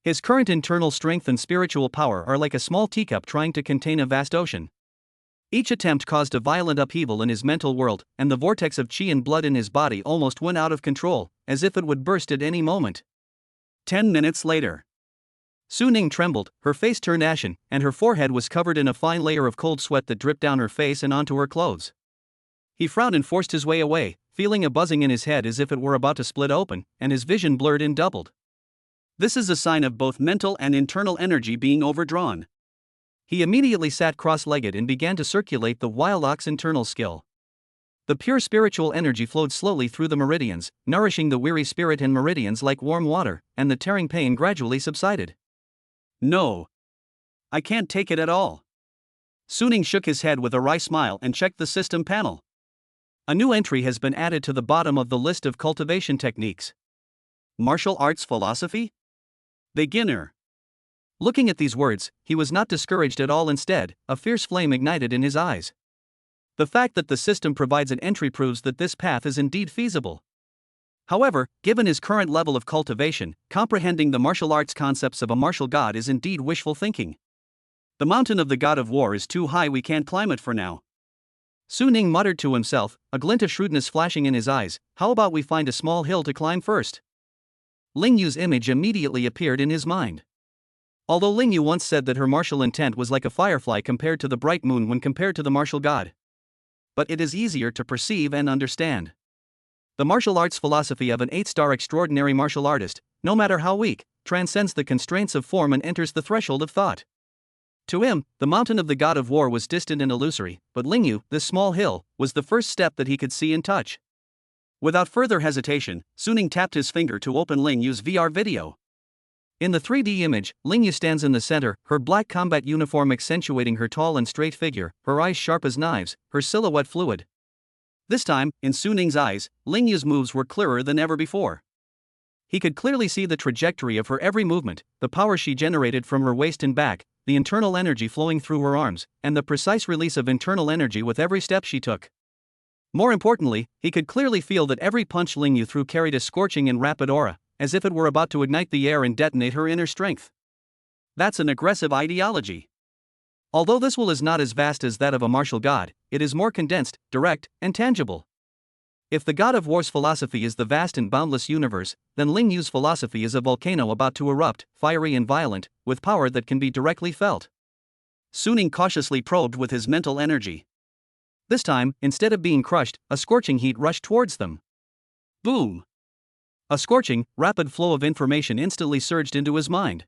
His current internal strength and spiritual power are like a small teacup trying to contain a vast ocean. Each attempt caused a violent upheaval in his mental world, and the vortex of chi and blood in his body almost went out of control, as if it would burst at any moment. 10 minutes later. Suning trembled, her face turned ashen, and her forehead was covered in a fine layer of cold sweat that dripped down her face and onto her clothes. He frowned and forced his way away, feeling a buzzing in his head as if it were about to split open, and his vision blurred and doubled. This is a sign of both mental and internal energy being overdrawn. He immediately sat cross-legged and began to circulate the wild ox internal skill. The pure spiritual energy flowed slowly through the meridians, nourishing the weary spirit and meridians like warm water, and the tearing pain gradually subsided. No. I can't take it at all. Suning shook his head with a wry smile and checked the system panel. A new entry has been added to the bottom of the list of cultivation techniques. Martial arts philosophy? Beginner. Looking at these words, he was not discouraged at all. Instead, a fierce flame ignited in his eyes. The fact that the system provides an entry proves that this path is indeed feasible. However, given his current level of cultivation, comprehending the martial arts concepts of a martial god is indeed wishful thinking. The mountain of the god of war is too high, we can't climb it for now. Suning muttered to himself, a glint of shrewdness flashing in his eyes. How about we find a small hill to climb first? Ling Yu's image immediately appeared in his mind. Although Ling Yu once said that her martial intent was like a firefly compared to the bright moon when compared to the martial god. But it is easier to perceive and understand. The martial arts philosophy of an 8-star extraordinary martial artist, no matter how weak, transcends the constraints of form and enters the threshold of thought. To him, the mountain of the god of war was distant and illusory, but Ling Yu, this small hill, was the first step that he could see and touch. Without further hesitation, Suning tapped his finger to open Ling Yu's VR video. In the 3D image, Ling Yu stands in the center, her black combat uniform accentuating her tall and straight figure, her eyes sharp as knives, her silhouette fluid. This time, in Suning's eyes, Ling Yu's moves were clearer than ever before. He could clearly see the trajectory of her every movement, the power she generated from her waist and back, the internal energy flowing through her arms, and the precise release of internal energy with every step she took. More importantly, he could clearly feel that every punch Ling Yu threw carried a scorching and rapid aura, as if it were about to ignite the air and detonate her inner strength. That's an aggressive ideology. Although this will is not as vast as that of a martial god, it is more condensed, direct, and tangible. If the god of war's philosophy is the vast and boundless universe, then Ling Yu's philosophy is a volcano about to erupt, fiery and violent, with power that can be directly felt. Suning cautiously probed with his mental energy. This time, instead of being crushed, a scorching heat rushed towards them. Boom! A scorching, rapid flow of information instantly surged into his mind.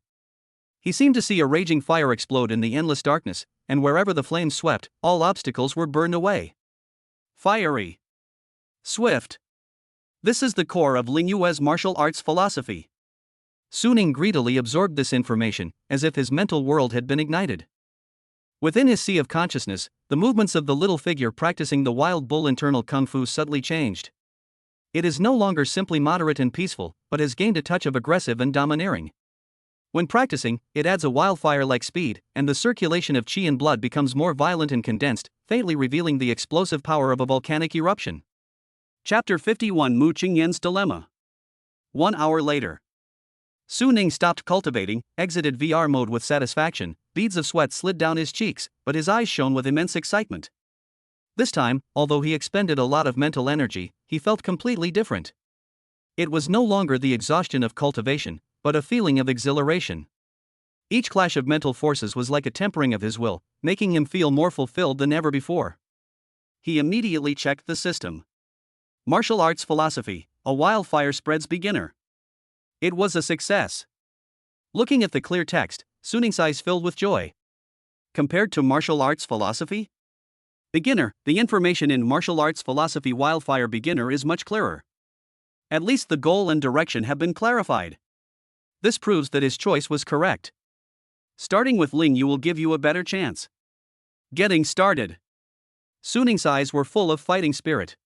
He seemed to see a raging fire explode in the endless darkness, and wherever the flames swept, all obstacles were burned away. Fiery. Swift. This is the core of Ling Yu's martial arts philosophy. Suning greedily absorbed this information, as if his mental world had been ignited. Within his sea of consciousness, the movements of the little figure practicing the wild bull internal kung fu subtly changed. It is no longer simply moderate and peaceful, but has gained a touch of aggressive and domineering. When practicing, it adds a wildfire-like speed, and the circulation of qi and blood becomes more violent and condensed, faintly revealing the explosive power of a volcanic eruption. Chapter 51: Mu Qingyan's Dilemma. 1 hour later. Su Ning stopped cultivating, exited VR mode with satisfaction. Beads of sweat slid down his cheeks, but his eyes shone with immense excitement. This time, although he expended a lot of mental energy, he felt completely different. It was no longer the exhaustion of cultivation, but a feeling of exhilaration. Each clash of mental forces was like a tempering of his will, making him feel more fulfilled than ever before. He immediately checked the system. Martial Arts Philosophy, a Wildfire Spreads Beginner. It was a success. Looking at the clear text, Su Ning's eyes filled with joy. Compared to Martial Arts Philosophy? Beginner, the information in Martial Arts Philosophy Wildfire Beginner is much clearer. At least the goal and direction have been clarified. This proves that his choice was correct. Starting with Ling Yu will give you a better chance. Getting started. Su Ning's eyes were full of fighting spirit.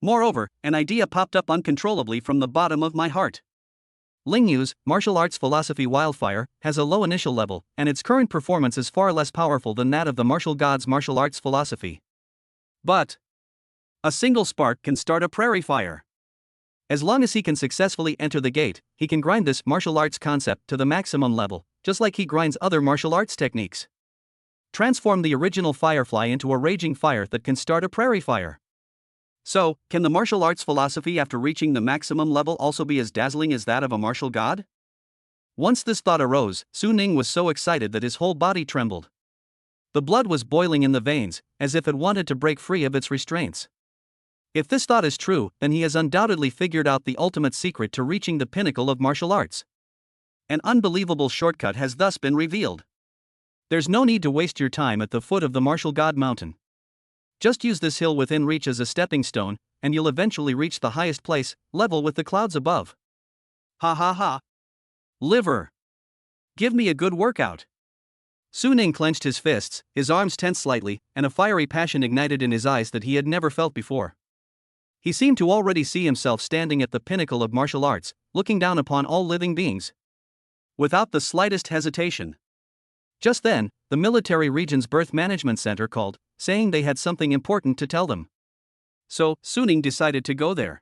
Moreover, an idea popped up uncontrollably from the bottom of my heart. Ling Yu's Martial Arts Philosophy Wildfire has a low initial level, and its current performance is far less powerful than that of the martial god's martial arts philosophy. But a single spark can start a prairie fire. As long as he can successfully enter the gate, he can grind this martial arts concept to the maximum level, just like he grinds other martial arts techniques. Transform the original firefly into a raging fire that can start a prairie fire. So, can the martial arts philosophy after reaching the maximum level also be as dazzling as that of a martial god? Once this thought arose, Su Ning was so excited that his whole body trembled. The blood was boiling in the veins, as if it wanted to break free of its restraints. If this thought is true, then he has undoubtedly figured out the ultimate secret to reaching the pinnacle of martial arts. An unbelievable shortcut has thus been revealed. There's no need to waste your time at the foot of the martial god mountain. Just use this hill within reach as a stepping stone, and you'll eventually reach the highest place, level with the clouds above. Ha ha ha. Liver. Give me a good workout. Su Ning clenched his fists, his arms tensed slightly, and a fiery passion ignited in his eyes that he had never felt before. He seemed to already see himself standing at the pinnacle of martial arts, looking down upon all living beings. Without the slightest hesitation. Just then, the military region's birth management center called, saying they had something important to tell them. So, Su Ning decided to go there.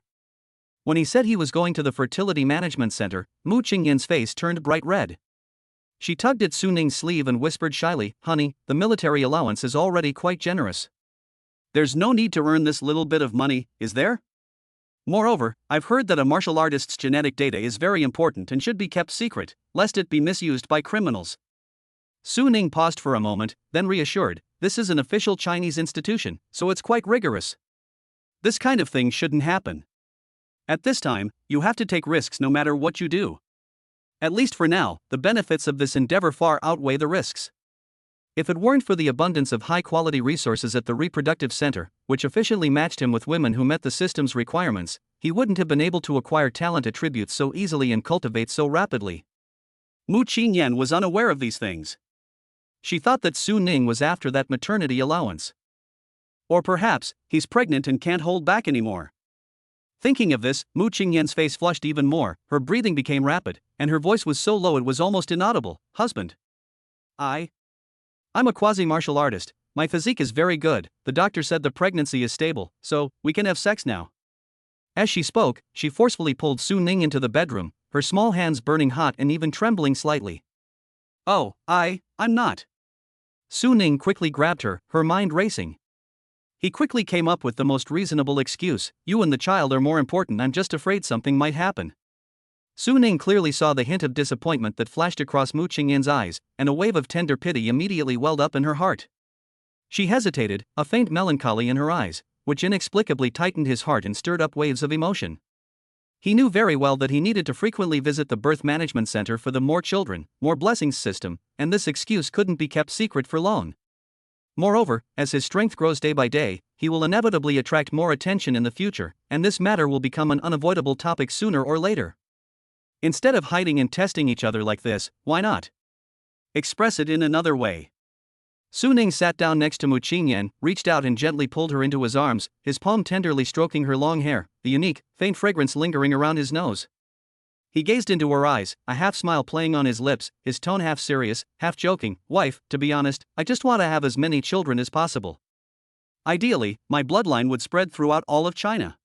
When he said he was going to the fertility management center, Mu Qingyan's face turned bright red. She tugged at Su Ning's sleeve and whispered shyly, "Honey, the military allowance is already quite generous. There's no need to earn this little bit of money, is there? Moreover, I've heard that a martial artist's genetic data is very important and should be kept secret, lest it be misused by criminals." Su Ning paused for a moment, then reassured, "This is an official Chinese institution, so it's quite rigorous. This kind of thing shouldn't happen. At this time, you have to take risks no matter what you do. At least for now, the benefits of this endeavor far outweigh the risks. If it weren't for the abundance of high-quality resources at the reproductive center, which efficiently matched him with women who met the system's requirements, he wouldn't have been able to acquire talent attributes so easily and cultivate so rapidly." Mu Qingyan was unaware of these things. She thought that Su Ning was after that maternity allowance. Or perhaps, he's pregnant and can't hold back anymore. Thinking of this, Mu Qingyan's face flushed even more, her breathing became rapid, and her voice was so low it was almost inaudible. "Husband. I'm a quasi-martial artist, my physique is very good, the doctor said the pregnancy is stable, so, we can have sex now." As she spoke, she forcefully pulled Su Ning into the bedroom, her small hands burning hot and even trembling slightly. "Oh, I'm not." Su Ning quickly grabbed her, her mind racing. He quickly came up with the most reasonable excuse, "You and the child are more important, I'm just afraid something might happen." Su Ning clearly saw the hint of disappointment that flashed across Mu Qingyan's eyes, and a wave of tender pity immediately welled up in her heart. She hesitated, a faint melancholy in her eyes, which inexplicably tightened his heart and stirred up waves of emotion. He knew very well that he needed to frequently visit the birth management center for the More Children, More Blessings system, and this excuse couldn't be kept secret for long. Moreover, as his strength grows day by day, he will inevitably attract more attention in the future, and this matter will become an unavoidable topic sooner or later. Instead of hiding and testing each other like this, why not express it in another way? Su Ning sat down next to Mu Qingyan, reached out and gently pulled her into his arms, his palm tenderly stroking her long hair, the unique, faint fragrance lingering around his nose. He gazed into her eyes, a half-smile playing on his lips, his tone half serious, half joking. Wife, to be honest, I just want to have as many children as possible. Ideally, my bloodline would spread throughout all of China.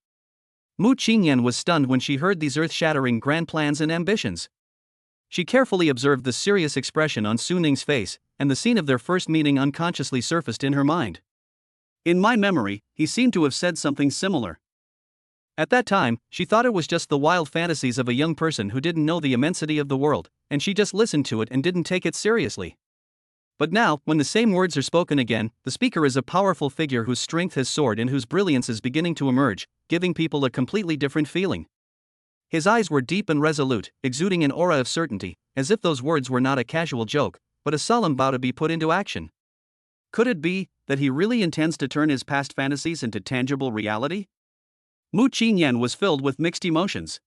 Mu Qingyan was stunned when she heard these earth-shattering grand plans and ambitions. She carefully observed the serious expression on Su Ning's face, and the scene of their first meeting unconsciously surfaced in her mind. In my memory, he seemed to have said something similar. At that time, she thought it was just the wild fantasies of a young person who didn't know the immensity of the world, and she just listened to it and didn't take it seriously. But now, when the same words are spoken again, the speaker is a powerful figure whose strength has soared and whose brilliance is beginning to emerge, giving people a completely different feeling. His eyes were deep and resolute, exuding an aura of certainty, as if those words were not a casual joke, but a solemn vow to be put into action. Could it be that he really intends to turn his past fantasies into tangible reality? Mu Qingyan was filled with mixed emotions.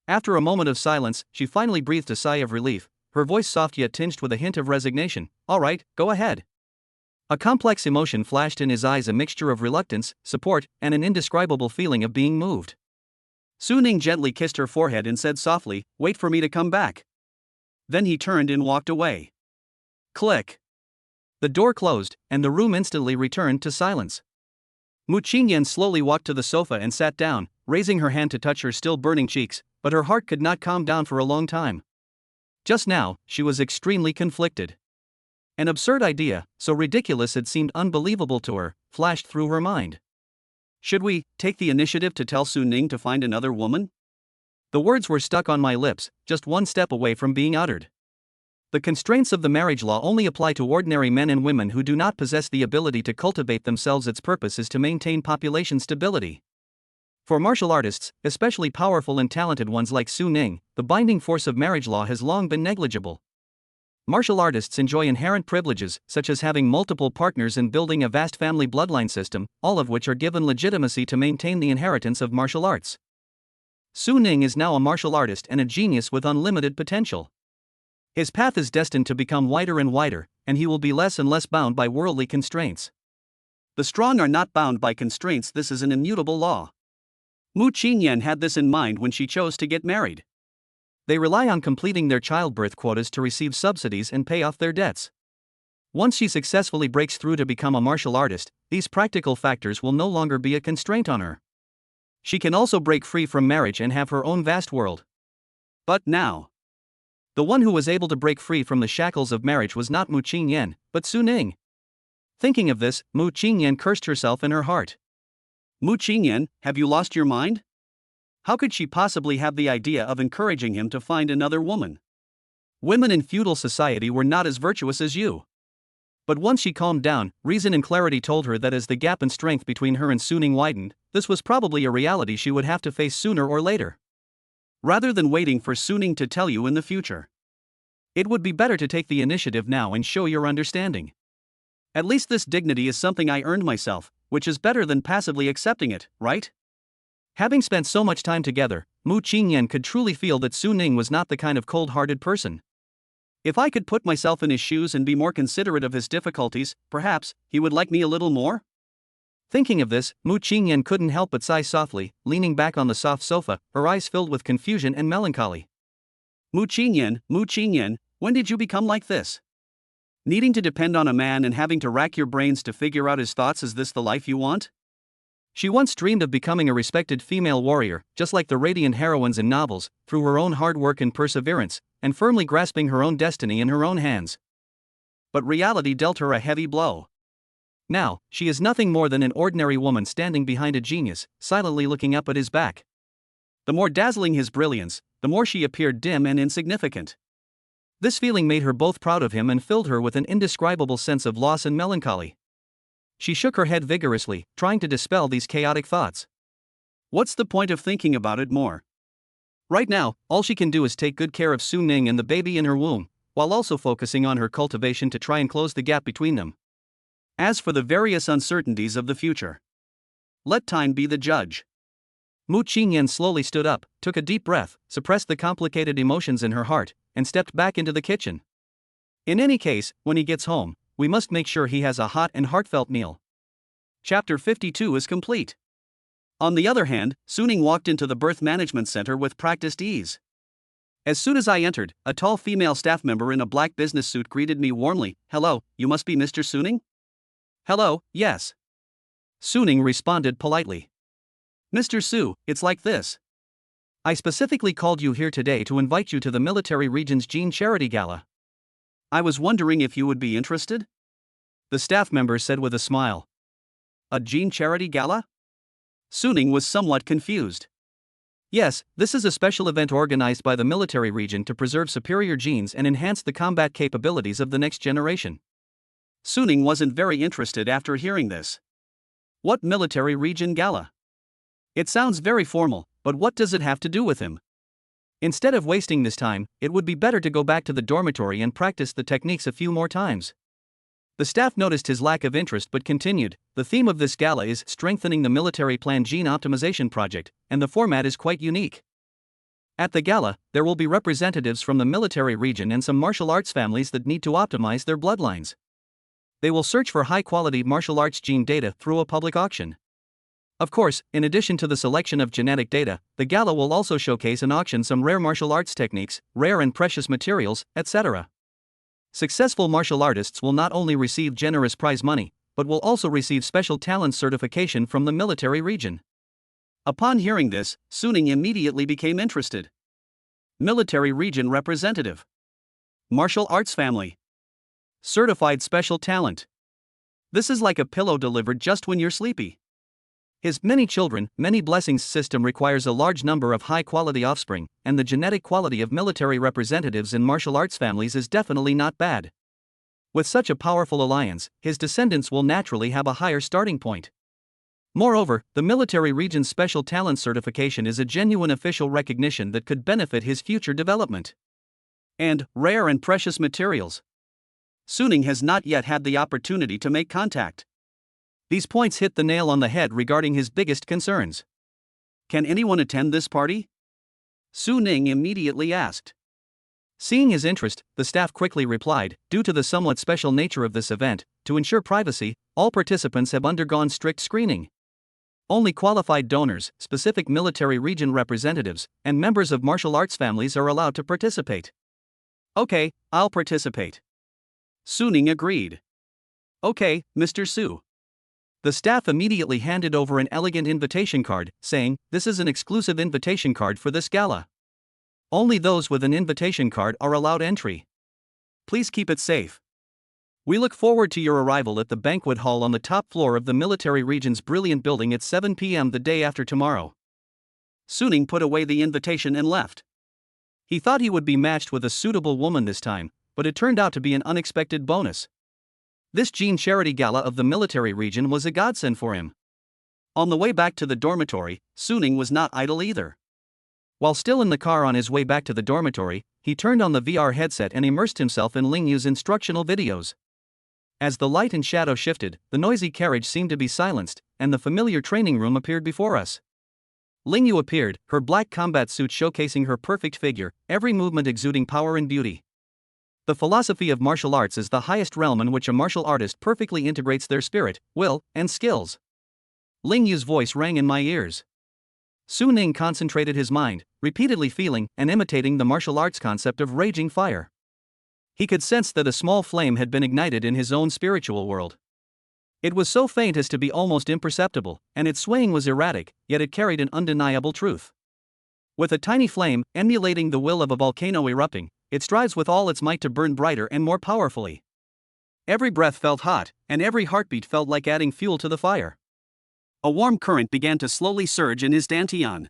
After a moment of silence, she finally breathed a sigh of relief, her voice soft yet tinged with a hint of resignation. All right, go ahead. A complex emotion flashed in his eyes, a mixture of reluctance, support, and an indescribable feeling of being moved. Su Ning gently kissed her forehead and said softly, "Wait for me to come back." Then he turned and walked away. Click. The door closed, and the room instantly returned to silence. Mu Qingyan slowly walked to the sofa and sat down, raising her hand to touch her still burning cheeks, but her heart could not calm down for a long time. Just now, she was extremely conflicted. An absurd idea, so ridiculous it seemed unbelievable to her, flashed through her mind. Should we take the initiative to tell Su Ning to find another woman? The words were stuck on my lips, just one step away from being uttered. The constraints of the marriage law only apply to ordinary men and women who do not possess the ability to cultivate themselves. Its purpose is to maintain population stability. For martial artists, especially powerful and talented ones like Su Ning, the binding force of marriage law has long been negligible. Martial artists enjoy inherent privileges, such as having multiple partners and building a vast family bloodline system, all of which are given legitimacy to maintain the inheritance of martial arts. Su Ning is now a martial artist and a genius with unlimited potential. His path is destined to become wider and wider, and he will be less and less bound by worldly constraints. The strong are not bound by constraints. This is an immutable law. Mu Qingyan had this in mind when she chose to get married. They rely on completing their childbirth quotas to receive subsidies and pay off their debts. Once she successfully breaks through to become a martial artist, these practical factors will no longer be a constraint on her. She can also break free from marriage and have her own vast world. But now, the one who was able to break free from the shackles of marriage was not Mu Qingyan, but Su Ning. Thinking of this, Mu Qingyan cursed herself in her heart. Mu Qingyan, have you lost your mind? How could she possibly have the idea of encouraging him to find another woman? Women in feudal society were not as virtuous as you. But once she calmed down, reason and clarity told her that as the gap in strength between her and Su Ning widened, this was probably a reality she would have to face sooner or later. Rather than waiting for Su Ning to tell you in the future, it would be better to take the initiative now and show your understanding. At least this dignity is something I earned myself, which is better than passively accepting it, right? Having spent so much time together, Mu Qingyan could truly feel that Su Ning was not the kind of cold-hearted person. If I could put myself in his shoes and be more considerate of his difficulties, perhaps he would like me a little more? Thinking of this, Mu Qingyan couldn't help but sigh softly, leaning back on the soft sofa, her eyes filled with confusion and melancholy. Mu Qingyan, when did you become like this? Needing to depend on a man and having to rack your brains to figure out his thoughts, is this the life you want? She once dreamed of becoming a respected female warrior, just like the radiant heroines in novels, through her own hard work and perseverance, and firmly grasping her own destiny in her own hands. But reality dealt her a heavy blow. Now, she is nothing more than an ordinary woman standing behind a genius, silently looking up at his back. The more dazzling his brilliance, the more she appeared dim and insignificant. This feeling made her both proud of him and filled her with an indescribable sense of loss and melancholy. She shook her head vigorously, trying to dispel these chaotic thoughts. What's the point of thinking about it more? Right now, all she can do is take good care of Su Ning and the baby in her womb, while also focusing on her cultivation to try and close the gap between them. As for the various uncertainties of the future, let time be the judge. Mu Qingyan slowly stood up, took a deep breath, suppressed the complicated emotions in her heart, and stepped back into the kitchen. In any case, when he gets home, we must make sure he has a hot and heartfelt meal. Chapter 52 is complete. On the other hand, Su Ning walked into the birth management center with practiced ease. As soon as I entered, a tall female staff member in a black business suit greeted me warmly. "Hello, you must be Mr. Suning?" "Hello, yes." Suning responded politely. "Mr. Su, it's like this. I specifically called you here today to invite you to the military region's Gene Charity Gala. I was wondering if you would be interested?" The staff member said with a smile. "A Gene Charity Gala?" Suning was somewhat confused. "Yes, this is a special event organized by the military region to preserve superior genes and enhance the combat capabilities of the next generation." Suning wasn't very interested after hearing this. What military region gala? It sounds very formal, but what does it have to do with him? Instead of wasting this time, it would be better to go back to the dormitory and practice the techniques a few more times. The staff noticed his lack of interest but continued. "The theme of this gala is strengthening the military plan gene optimization project, and the format is quite unique. At the gala, there will be representatives from the military region and some martial arts families that need to optimize their bloodlines. They will search for high-quality martial arts gene data through a public auction. Of course, in addition to the selection of genetic data, the gala will also showcase and auction some rare martial arts techniques, rare and precious materials, etc. Successful martial artists will not only receive generous prize money, but will also receive special talent certification from the military region." Upon hearing this, Suning immediately became interested. Military region representative. Martial arts family. Certified special talent. This is like a pillow delivered just when you're sleepy. His many children, many blessings system requires a large number of high-quality offspring, and the genetic quality of military representatives in martial arts families is definitely not bad. With such a powerful alliance, his descendants will naturally have a higher starting point. Moreover, the military region's special talent certification is a genuine official recognition that could benefit his future development. And rare and precious materials. Suning has not yet had the opportunity to make contact. These points hit the nail on the head regarding his biggest concerns. "Can anyone attend this party?" Suning immediately asked. Seeing his interest, the staff quickly replied, "Due to the somewhat special nature of this event, to ensure privacy, all participants have undergone strict screening. Only qualified donors, specific military region representatives, and members of martial arts families are allowed to participate." "Okay, I'll participate." Suning agreed. "Okay, Mr. Su." The staff immediately handed over an elegant invitation card, saying, "This is an exclusive invitation card for this gala. Only those with an invitation card are allowed entry. Please keep it safe. We look forward to your arrival at the banquet hall on the top floor of the military region's brilliant building at 7 p.m. the day after tomorrow." Suning put away the invitation and left. He thought he would be matched with a suitable woman this time, but it turned out to be an unexpected bonus. This Gene Charity Gala of the military region was a godsend for him. On the way back to the dormitory, Suning was not idle either. While still in the car on his way back to the dormitory, he turned on the VR headset and immersed himself in Ling Yu's instructional videos. As the light and shadow shifted, the noisy carriage seemed to be silenced, and the familiar training room appeared before us. Ling Yu appeared, her black combat suit showcasing her perfect figure, every movement exuding power and beauty. The philosophy of martial arts is the highest realm in which a martial artist perfectly integrates their spirit, will, and skills. Ling Yu's voice rang in my ears. Suning concentrated his mind, repeatedly feeling and imitating the martial arts concept of raging fire. He could sense that a small flame had been ignited in his own spiritual world. It was so faint as to be almost imperceptible, and its swaying was erratic, yet it carried an undeniable truth. With a tiny flame, emulating the will of a volcano erupting, it strives with all its might to burn brighter and more powerfully. Every breath felt hot, and every heartbeat felt like adding fuel to the fire. A warm current began to slowly surge in his dantian.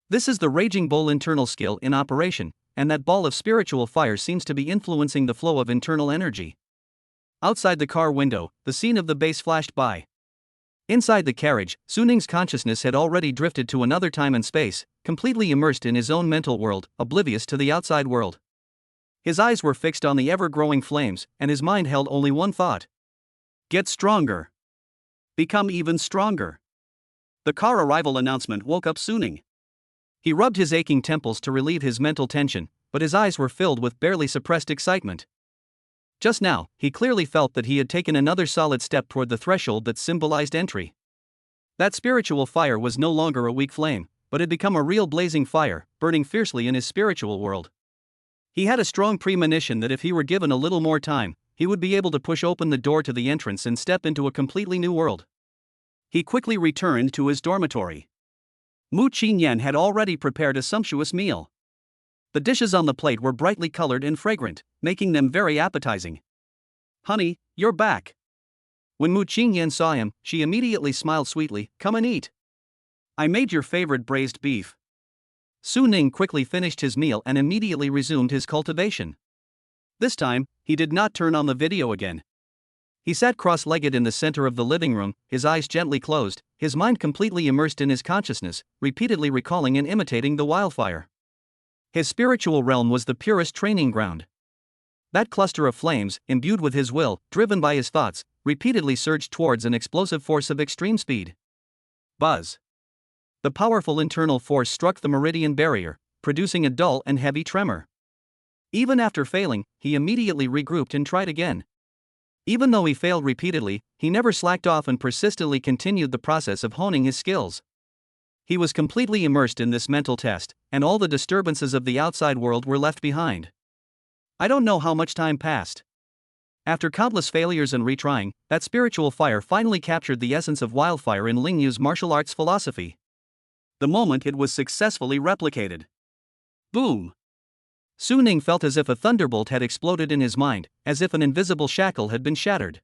This is the raging bull internal skill in operation, and that ball of spiritual fire seems to be influencing the flow of internal energy. Outside the car window, the scene of the base flashed by. Inside the carriage, Suning's consciousness had already drifted to another time and space, completely immersed in his own mental world, oblivious to the outside world. His eyes were fixed on the ever-growing flames, and his mind held only one thought. Get stronger. Become even stronger. The car arrival announcement woke up Suning. He rubbed his aching temples to relieve his mental tension, but his eyes were filled with barely suppressed excitement. Just now, he clearly felt that he had taken another solid step toward the threshold that symbolized entry. That spiritual fire was no longer a weak flame, but had become a real blazing fire, burning fiercely in his spiritual world. He had a strong premonition that if he were given a little more time, he would be able to push open the door to the entrance and step into a completely new world. He quickly returned to his dormitory. Mu Qingyan had already prepared a sumptuous meal. The dishes on the plate were brightly colored and fragrant, making them very appetizing. "Honey, you're back." When Mu Qingyan saw him, she immediately smiled sweetly. "Come and eat. I made your favorite braised beef." Su Ning quickly finished his meal and immediately resumed his cultivation. This time, he did not turn on the video again. He sat cross-legged in the center of the living room, his eyes gently closed, his mind completely immersed in his consciousness, repeatedly recalling and imitating the wildfire. His spiritual realm was the purest training ground. That cluster of flames, imbued with his will, driven by his thoughts, repeatedly surged towards an explosive force of extreme speed. Buzz. The powerful internal force struck the meridian barrier, producing a dull and heavy tremor. Even after failing, he immediately regrouped and tried again. Even though he failed repeatedly, he never slacked off and persistently continued the process of honing his skills. He was completely immersed in this mental test, and all the disturbances of the outside world were left behind. I don't know how much time passed. After countless failures and retrying, that spiritual fire finally captured the essence of wildfire in Ling Yu's martial arts philosophy. The moment it was successfully replicated. Boom! Su Ning felt as if a thunderbolt had exploded in his mind, as if an invisible shackle had been shattered.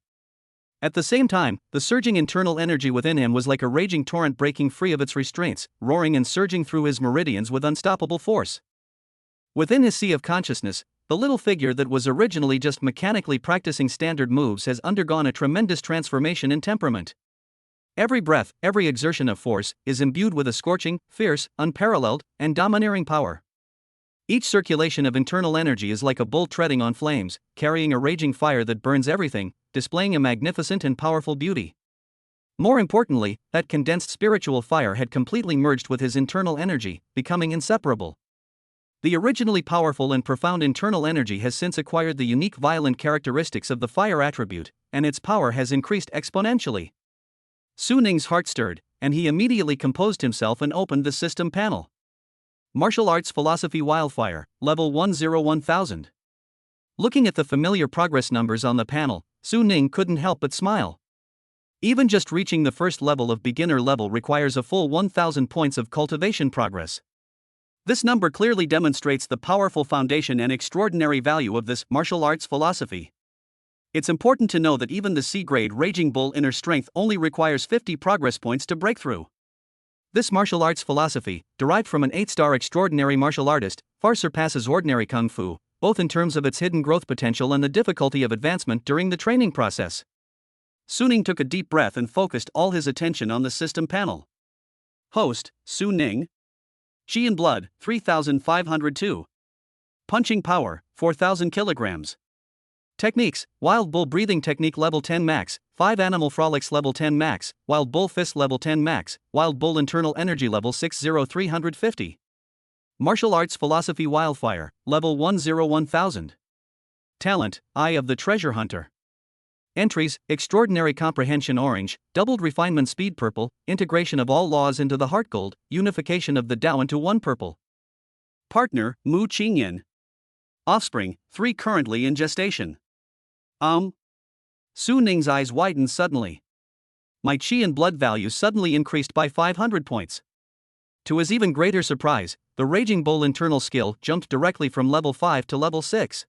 At the same time, the surging internal energy within him was like a raging torrent breaking free of its restraints, roaring and surging through his meridians with unstoppable force. Within his sea of consciousness, the little figure that was originally just mechanically practicing standard moves has undergone a tremendous transformation in temperament. Every breath, every exertion of force, is imbued with a scorching, fierce, unparalleled, and domineering power. Each circulation of internal energy is like a bull treading on flames, carrying a raging fire that burns everything, displaying a magnificent and powerful beauty. More importantly, that condensed spiritual fire had completely merged with his internal energy, becoming inseparable. The originally powerful and profound internal energy has since acquired the unique violent characteristics of the fire attribute, and its power has increased exponentially. Su Ning's heart stirred, and he immediately composed himself and opened the system panel. Martial Arts Philosophy Wildfire, Level 101,000. Looking at the familiar progress numbers on the panel, Su Ning couldn't help but smile. Even just reaching the first level of beginner level requires a full 1,000 points of cultivation progress. This number clearly demonstrates the powerful foundation and extraordinary value of this martial arts philosophy. It's important to know that even the C-grade Raging Bull inner strength only requires 50 progress points to break through. This martial arts philosophy, derived from an 8-star extraordinary martial artist, far surpasses ordinary kung fu, both in terms of its hidden growth potential and the difficulty of advancement during the training process. Su Ning took a deep breath and focused all his attention on the system panel. Host, Su Ning. Qi and blood, 3,502. Punching power, 4,000 kilograms. Techniques: Wild Bull Breathing Technique Level 10 Max, 5 Animal Frolics Level 10 Max, Wild Bull Fist Level 10 Max, Wild Bull Internal Energy Level 60350. Martial Arts Philosophy Wildfire, Level 101,000. Talent: Eye of the Treasure Hunter. Entries: Extraordinary Comprehension Orange, Doubled Refinement Speed Purple, Integration of all laws into the Heart Gold, Unification of the Tao into one Purple. Partner: Mu Qingyan. Offspring: 3 currently in gestation. Su Ning's eyes widened suddenly. My Qi and blood value suddenly increased by 500 points. To his even greater surprise, the Raging Bull internal skill jumped directly from level 5 to level 6.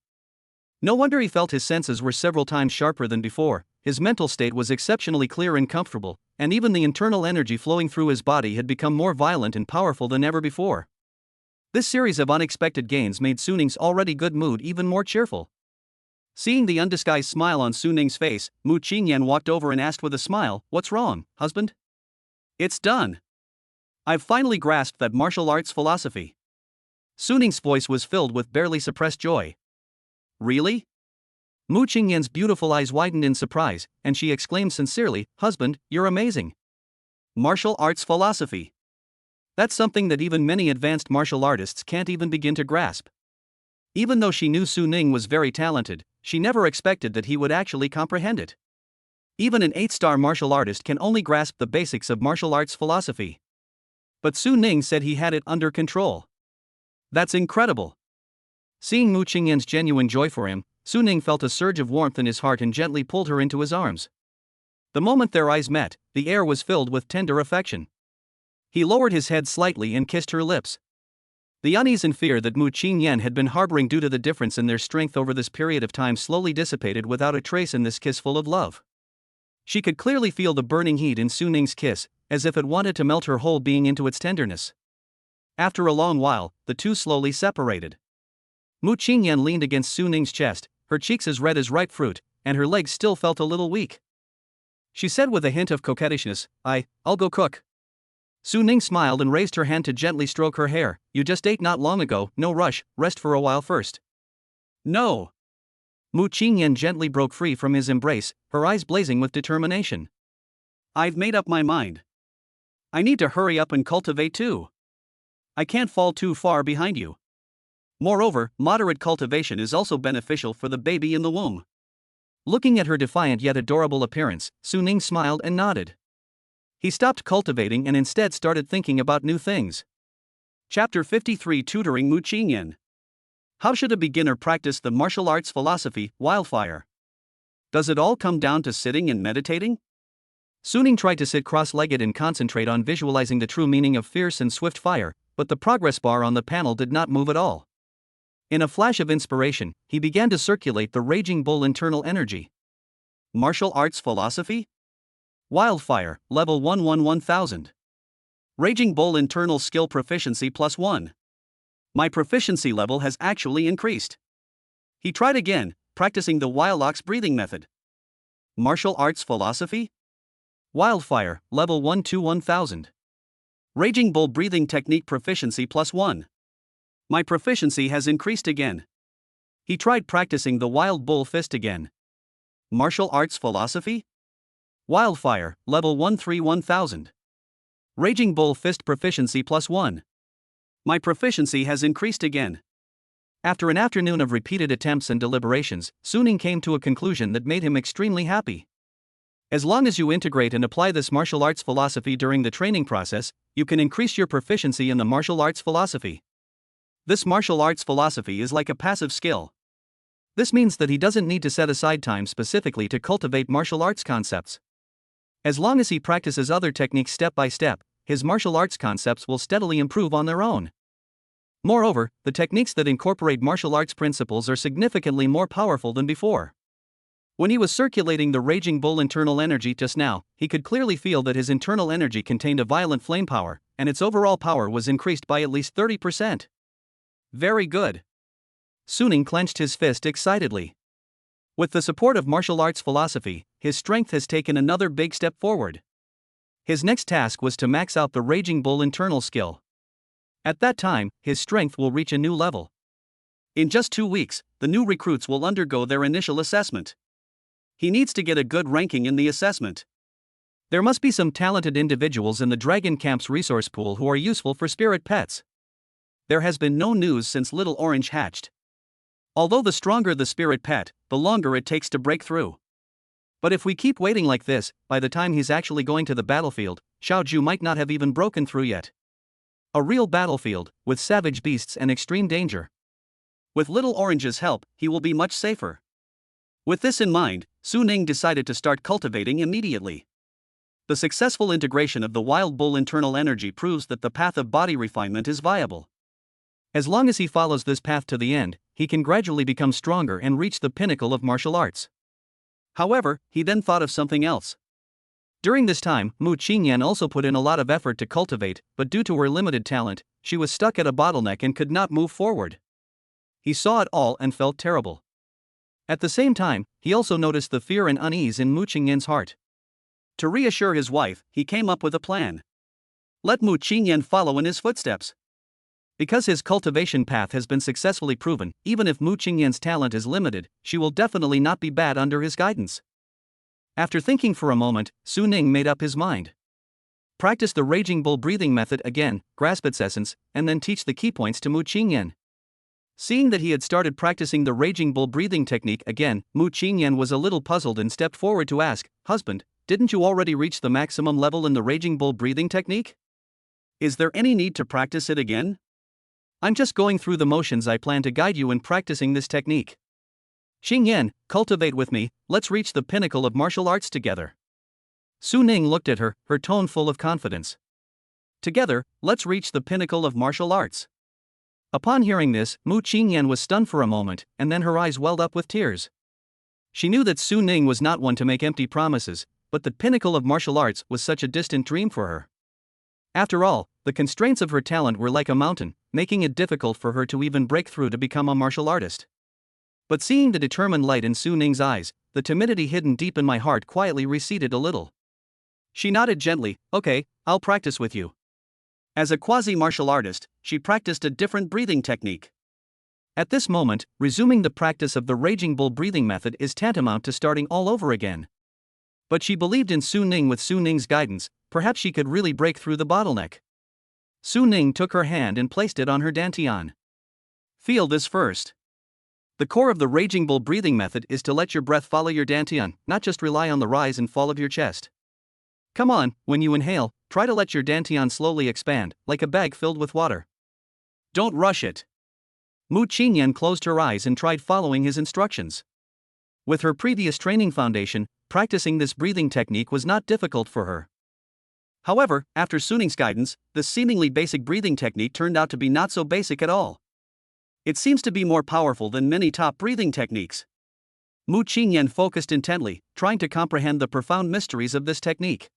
No wonder he felt his senses were several times sharper than before, his mental state was exceptionally clear and comfortable, and even the internal energy flowing through his body had become more violent and powerful than ever before. This series of unexpected gains made Su Ning's already good mood even more cheerful. Seeing the undisguised smile on Su Ning's face, Mu Qingyan walked over and asked with a smile, "What's wrong, husband?" "It's done. I've finally grasped that martial arts philosophy." Su Ning's voice was filled with barely suppressed joy. "Really?" Mu Qingyan's beautiful eyes widened in surprise, and she exclaimed sincerely, "Husband, you're amazing. Martial arts philosophy. That's something that even many advanced martial artists can't even begin to grasp." Even though she knew Su Ning was very talented, she never expected that he would actually comprehend it. Even an 8-star martial artist can only grasp the basics of martial arts philosophy. But Su Ning said he had it under control. That's incredible. Seeing Mu Qingyan's genuine joy for him, Su Ning felt a surge of warmth in his heart and gently pulled her into his arms. The moment their eyes met, the air was filled with tender affection. He lowered his head slightly and kissed her lips. The unease and fear that Mu Qingyan had been harboring due to the difference in their strength over this period of time slowly dissipated without a trace in this kiss full of love. She could clearly feel the burning heat in Su Ning's kiss, as if it wanted to melt her whole being into its tenderness. After a long while, the two slowly separated. Mu Qingyan leaned against Su Ning's chest, her cheeks as red as ripe fruit, and her legs still felt a little weak. She said with a hint of coquettishness, I'll go cook. Su Ning smiled and raised her hand to gently stroke her hair. You just ate not long ago, no rush, rest for a while first. No. Mu Qingyan gently broke free from his embrace, her eyes blazing with determination. I've made up my mind. I need to hurry up and cultivate too. I can't fall too far behind you. Moreover, moderate cultivation is also beneficial for the baby in the womb. Looking at her defiant yet adorable appearance, Su Ning smiled and nodded. He stopped cultivating and instead started thinking about new things. Chapter 53 Tutoring Mu Qingyan. How should a beginner practice the martial arts philosophy, wildfire? Does it all come down to sitting and meditating? Su Ning tried to sit cross-legged and concentrate on visualizing the true meaning of fierce and swift fire, but the progress bar on the panel did not move at all. In a flash of inspiration, he began to circulate the Raging Bull internal energy. Martial arts philosophy? Wildfire, level 1000. Raging Bull internal skill proficiency +1. My proficiency level has actually increased. He tried again, practicing the Wild Ox breathing method. Martial arts philosophy? Wildfire, level 1000. Raging Bull breathing technique proficiency +1. My proficiency has increased again. He tried practicing the Wild Bull fist again. Martial arts philosophy? Wildfire, level 1000. Raging Bull fist proficiency +1. My proficiency has increased again. After an afternoon of repeated attempts and deliberations, Su Ning came to a conclusion that made him extremely happy. As long as you integrate and apply this martial arts philosophy during the training process, you can increase your proficiency in the martial arts philosophy. This martial arts philosophy is like a passive skill. This means that he doesn't need to set aside time specifically to cultivate martial arts concepts. As long as he practices other techniques step by step, his martial arts concepts will steadily improve on their own. Moreover, the techniques that incorporate martial arts principles are significantly more powerful than before. When he was circulating the Raging Bull internal energy just now, he could clearly feel that his internal energy contained a violent flame power, and its overall power was increased by at least 30%. Very good. Su Ning clenched his fist excitedly. With the support of martial arts philosophy, his strength has taken another big step forward. His next task was to max out the Raging Bull internal skill. At that time, his strength will reach a new level. In just 2 weeks, the new recruits will undergo their initial assessment. He needs to get a good ranking in the assessment. There must be some talented individuals in the Dragon Camp's resource pool who are useful for spirit pets. There has been no news since Little Orange hatched. Although the stronger the spirit pet, the longer it takes to break through. But if we keep waiting like this, by the time he's actually going to the battlefield, Xiaoju might not have even broken through yet. A real battlefield, with savage beasts and extreme danger. With Little Orange's help, he will be much safer. With this in mind, Su Ning decided to start cultivating immediately. The successful integration of the Wild Bull internal energy proves that the path of body refinement is viable. As long as he follows this path to the end, he can gradually become stronger and reach the pinnacle of martial arts. However, he then thought of something else. During this time, Mu Qingyan also put in a lot of effort to cultivate, but due to her limited talent, she was stuck at a bottleneck and could not move forward. He saw it all and felt terrible. At the same time, he also noticed the fear and unease in Mu Qingyan's heart. To reassure his wife, he came up with a plan. Let Mu Qingyan follow in his footsteps. Because his cultivation path has been successfully proven, even if Mu Qingyan's talent is limited, she will definitely not be bad under his guidance. After thinking for a moment, Su Ning made up his mind. Practice the Raging Bull breathing method again, grasp its essence, and then teach the key points to Mu Qingyan. Seeing that he had started practicing the Raging Bull breathing technique again, Mu Qingyan was a little puzzled and stepped forward to ask, "Husband, didn't you already reach the maximum level in the Raging Bull breathing technique? Is there any need to practice it again?" I'm just going through the motions. I plan to guide you in practicing this technique. Xingyan, cultivate with me, let's reach the pinnacle of martial arts together. Su Ning looked at her, her tone full of confidence. Together, let's reach the pinnacle of martial arts. Upon hearing this, Mu Qingyan was stunned for a moment, and then her eyes welled up with tears. She knew that Su Ning was not one to make empty promises, but the pinnacle of martial arts was such a distant dream for her. After all, the constraints of her talent were like a mountain, making it difficult for her to even break through to become a martial artist. But seeing the determined light in Su Ning's eyes, the timidity hidden deep in my heart quietly receded a little. She nodded gently, okay, I'll practice with you. As a quasi-martial artist, she practiced a different breathing technique. At this moment, resuming the practice of the Raging Bull breathing method is tantamount to starting all over again. But she believed in Su Ning. With Su Ning's guidance, perhaps she could really break through the bottleneck. Su Ning took her hand and placed it on her dantian. Feel this first. The core of the Raging Bull breathing method is to let your breath follow your dantian, not just rely on the rise and fall of your chest. Come on, when you inhale, try to let your dantian slowly expand, like a bag filled with water. Don't rush it. Mu Qingyan closed her eyes and tried following his instructions. With her previous training foundation, practicing this breathing technique was not difficult for her. However, after Su Ning's guidance, this seemingly basic breathing technique turned out to be not so basic at all. It seems to be more powerful than many top breathing techniques. Mu Qingyan focused intently, trying to comprehend the profound mysteries of this technique.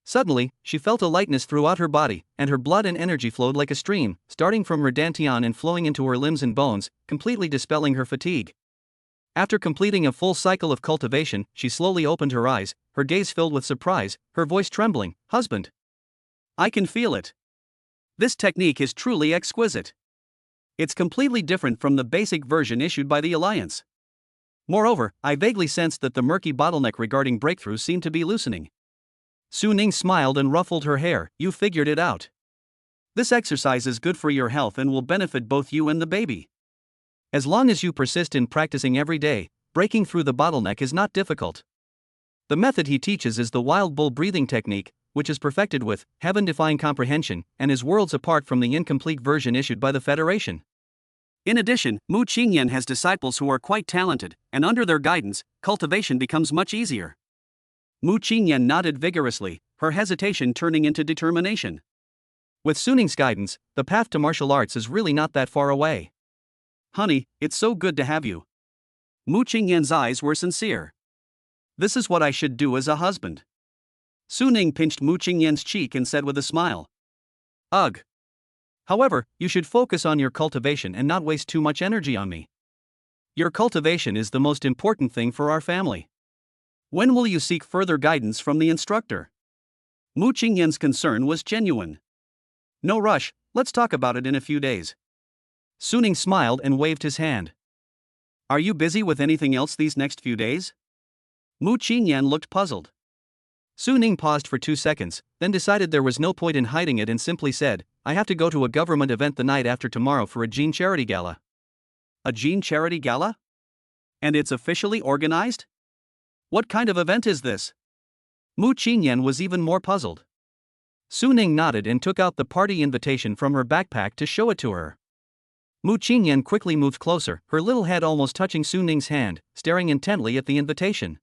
Suddenly, she felt a lightness throughout her body, and her blood and energy flowed like a stream, starting from her dantian and flowing into her limbs and bones, completely dispelling her fatigue. After completing a full cycle of cultivation, she slowly opened her eyes, her gaze filled with surprise, her voice trembling, "Husband! I can feel it. This technique is truly exquisite. It's completely different from the basic version issued by the Alliance. Moreover, I vaguely sensed that the murky bottleneck regarding breakthroughs seemed to be loosening." Su Ning smiled and ruffled her hair. "You figured it out. This exercise is good for your health and will benefit both you and the baby. As long as you persist in practicing every day, breaking through the bottleneck is not difficult." The method he teaches is the Wild Bull breathing technique, which is perfected with heaven-defying comprehension and is worlds apart from the incomplete version issued by the Federation. In addition, Mu Qingyan has disciples who are quite talented, and under their guidance, cultivation becomes much easier. Mu Qingyan nodded vigorously, her hesitation turning into determination. With Su Ning's guidance, the path to martial arts is really not that far away. "Honey, it's so good to have you." Mu Qingyan's eyes were sincere. "This is what I should do as a husband." Su Ning pinched Mu Qingyan's cheek and said with a smile, "Ugh. However, you should focus on your cultivation and not waste too much energy on me. Your cultivation is the most important thing for our family. When will you seek further guidance from the instructor?" Mu Qingyan's concern was genuine. "No rush, let's talk about it in a few days." Su Ning smiled and waved his hand. "Are you busy with anything else these next few days?" Mu Qingyan looked puzzled. Su Ning paused for 2 seconds, then decided there was no point in hiding it and simply said, "I have to go to a government event the night after tomorrow for a Gene Charity Gala." "A Gene Charity Gala? And it's officially organized? What kind of event is this?" Mu Qingyan was even more puzzled. Su Ning nodded and took out the party invitation from her backpack to show it to her. Mu Qingyan quickly moved closer, her little head almost touching Su Ning's hand, staring intently at the invitation.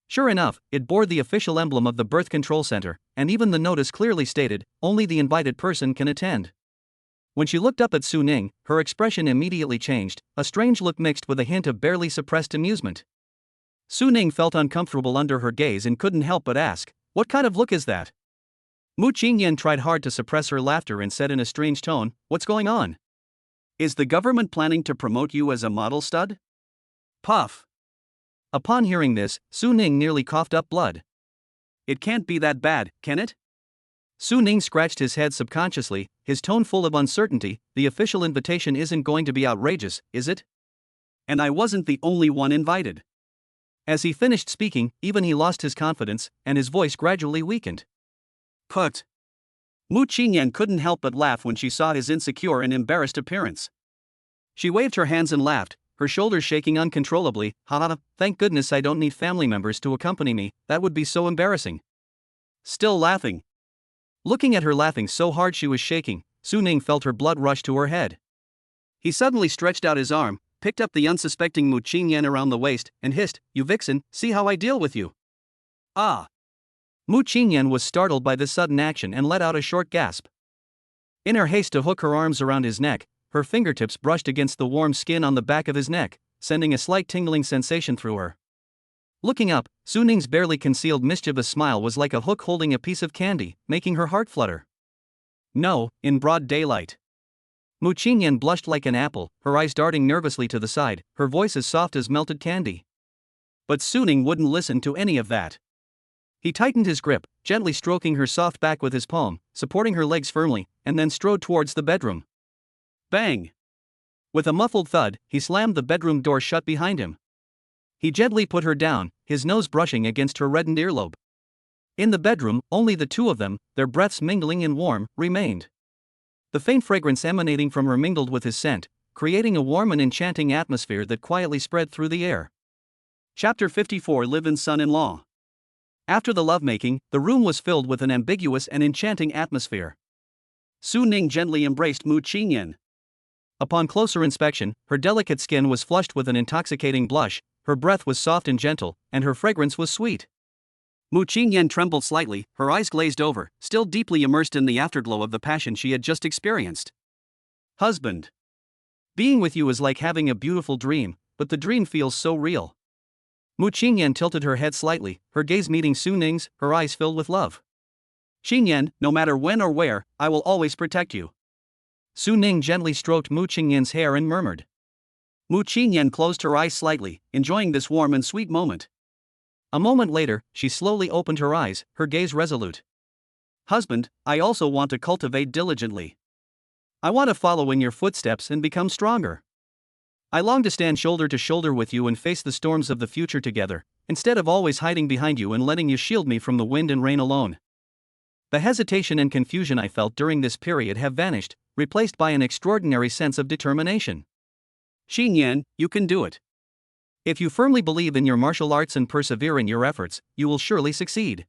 Sure enough, it bore the official emblem of the Birth Control Center, and even the notice clearly stated, "Only the invited person can attend." When she looked up at Su Ning, her expression immediately changed, a strange look mixed with a hint of barely suppressed amusement. Su Ning felt uncomfortable under her gaze and couldn't help but ask, "What kind of look is that?" Mu Qingyan tried hard to suppress her laughter and said in a strange tone, "What's going on? Is the government planning to promote you as a model stud?" Puff. Upon hearing this, Su Ning nearly coughed up blood. "It can't be that bad, can it?" Su Ning scratched his head subconsciously, his tone full of uncertainty. "The official invitation isn't going to be outrageous, is it? And I wasn't the only one invited." As he finished speaking, even he lost his confidence, and his voice gradually weakened. "Put." Mu Qingyan couldn't help but laugh when she saw his insecure and embarrassed appearance. She waved her hands and laughed, her shoulders shaking uncontrollably. "Ha, thank goodness I don't need family members to accompany me, that would be so embarrassing." Still laughing. Looking at her laughing so hard she was shaking, Su Ning felt her blood rush to her head. He suddenly stretched out his arm, picked up the unsuspecting Mu Qingyan around the waist, and hissed, "You vixen, see how I deal with you." Ah! Mu Qingyan was startled by this sudden action and let out a short gasp. In her haste to hook her arms around his neck, her fingertips brushed against the warm skin on the back of his neck, sending a slight tingling sensation through her. Looking up, Su Ning's barely concealed mischievous smile was like a hook holding a piece of candy, making her heart flutter. No, in broad daylight. Mu Qingyan blushed like an apple, her eyes darting nervously to the side, her voice as soft as melted candy. But Su Ning wouldn't listen to any of that. He tightened his grip, gently stroking her soft back with his palm, supporting her legs firmly, and then strode towards the bedroom. Bang! With a muffled thud, he slammed the bedroom door shut behind him. He gently put her down, his nose brushing against her reddened earlobe. In the bedroom, only the two of them, their breaths mingling in warm, remained. The faint fragrance emanating from her mingled with his scent, creating a warm and enchanting atmosphere that quietly spread through the air. Chapter 54 Live-in Son-in-Law. After the lovemaking, the room was filled with an ambiguous and enchanting atmosphere. Su Ning gently embraced Mu Qingyan. Upon closer inspection, her delicate skin was flushed with an intoxicating blush, her breath was soft and gentle, and her fragrance was sweet. Mu Qingyan trembled slightly, her eyes glazed over, still deeply immersed in the afterglow of the passion she had just experienced. Husband. Being with you is like having a beautiful dream, but the dream feels so real. Mu Qingyan tilted her head slightly, her gaze meeting Su Ning's, her eyes filled with love. Qingyan, no matter when or where, I will always protect you. Su Ning gently stroked Mu Qingyan's hair and murmured. Mu Qingyan closed her eyes slightly, enjoying this warm and sweet moment. A moment later, she slowly opened her eyes, her gaze resolute. Husband, I also want to cultivate diligently. I want to follow in your footsteps and become stronger. I long to stand shoulder to shoulder with you and face the storms of the future together, instead of always hiding behind you and letting you shield me from the wind and rain alone. The hesitation and confusion I felt during this period have vanished, replaced by an extraordinary sense of determination. Qingyan, you can do it. If you firmly believe in your martial arts and persevere in your efforts, you will surely succeed.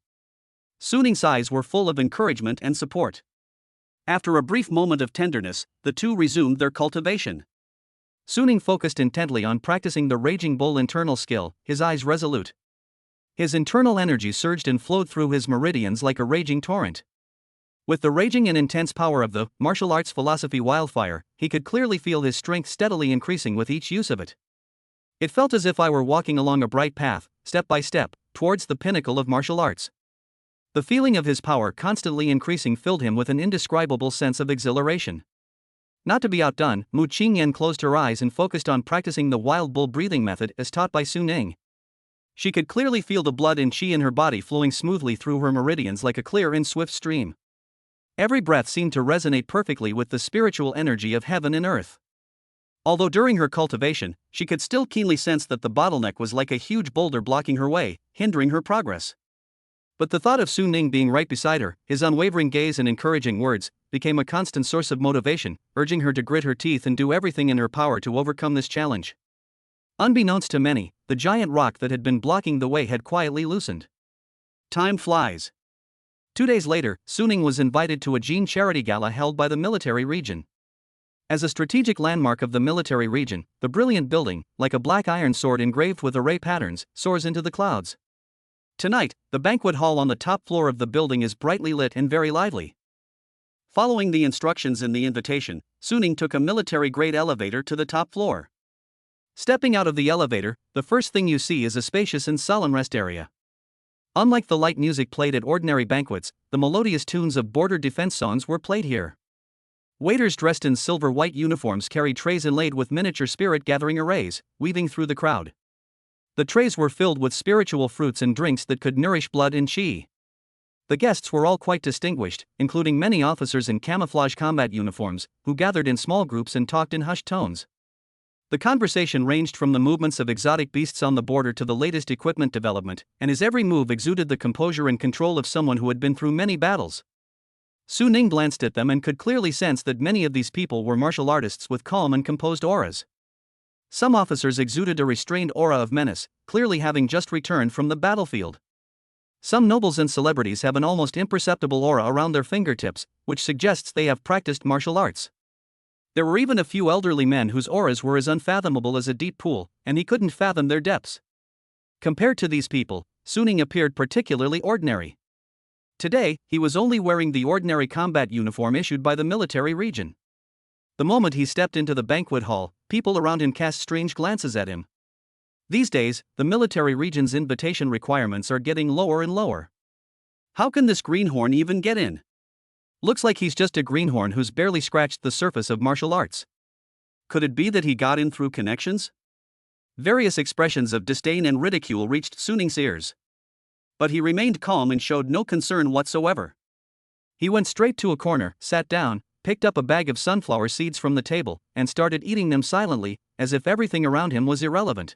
Su Ning's eyes were full of encouragement and support. After a brief moment of tenderness, the two resumed their cultivation. Su Ning focused intently on practicing the Raging Bull internal skill, his eyes resolute. His internal energy surged and flowed through his meridians like a raging torrent. With the raging and intense power of the martial arts philosophy wildfire, he could clearly feel his strength steadily increasing with each use of it. It felt as if I were walking along a bright path, step by step, towards the pinnacle of martial arts. The feeling of his power constantly increasing filled him with an indescribable sense of exhilaration. Not to be outdone, Mu Qingyan closed her eyes and focused on practicing the wild bull breathing method as taught by Su Ning. She could clearly feel the blood and qi in her body flowing smoothly through her meridians like a clear and swift stream. Every breath seemed to resonate perfectly with the spiritual energy of heaven and earth. Although during her cultivation, she could still keenly sense that the bottleneck was like a huge boulder blocking her way, hindering her progress. But the thought of Su Ning being right beside her, his unwavering gaze and encouraging words, became a constant source of motivation, urging her to grit her teeth and do everything in her power to overcome this challenge. Unbeknownst to many, the giant rock that had been blocking the way had quietly loosened. Time flies. 2 days later, Su Ning was invited to a Jean charity gala held by the military region. As a strategic landmark of the military region, the brilliant building, like a black iron sword engraved with array patterns, soars into the clouds. Tonight, the banquet hall on the top floor of the building is brightly lit and very lively. Following the instructions in the invitation, Su Ning took a military-grade elevator to the top floor. Stepping out of the elevator, the first thing you see is a spacious and solemn rest area. Unlike the light music played at ordinary banquets, the melodious tunes of border defense songs were played here. Waiters dressed in silver-white uniforms carried trays inlaid with miniature spirit-gathering arrays, weaving through the crowd. The trays were filled with spiritual fruits and drinks that could nourish blood and qi. The guests were all quite distinguished, including many officers in camouflage combat uniforms, who gathered in small groups and talked in hushed tones. The conversation ranged from the movements of exotic beasts on the border to the latest equipment development, and his every move exuded the composure and control of someone who had been through many battles. Su Ning glanced at them and could clearly sense that many of these people were martial artists with calm and composed auras. Some officers exuded a restrained aura of menace, clearly having just returned from the battlefield. Some nobles and celebrities have an almost imperceptible aura around their fingertips, which suggests they have practiced martial arts. There were even a few elderly men whose auras were as unfathomable as a deep pool, and he couldn't fathom their depths. Compared to these people, Suning appeared particularly ordinary. Today, he was only wearing the ordinary combat uniform issued by the military region. The moment he stepped into the banquet hall, people around him cast strange glances at him. These days, the military region's invitation requirements are getting lower and lower. How can this greenhorn even get in? Looks like he's just a greenhorn who's barely scratched the surface of martial arts. Could it be that he got in through connections? Various expressions of disdain and ridicule reached Suning's ears. But he remained calm and showed no concern whatsoever. He went straight to a corner, sat down, picked up a bag of sunflower seeds from the table, and started eating them silently, as if everything around him was irrelevant.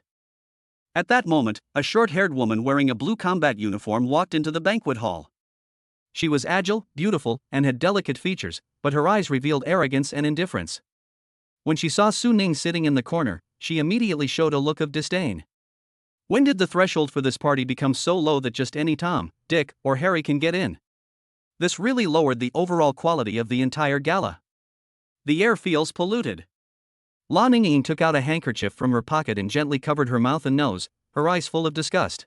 At that moment, a short-haired woman wearing a blue combat uniform walked into the banquet hall. She was agile, beautiful, and had delicate features, but her eyes revealed arrogance and indifference. When she saw Suning sitting in the corner, she immediately showed a look of disdain. When did the threshold for this party become so low that just any Tom, Dick, or Harry can get in? This really lowered the overall quality of the entire gala. The air feels polluted. La Ningying took out a handkerchief from her pocket and gently covered her mouth and nose, her eyes full of disgust.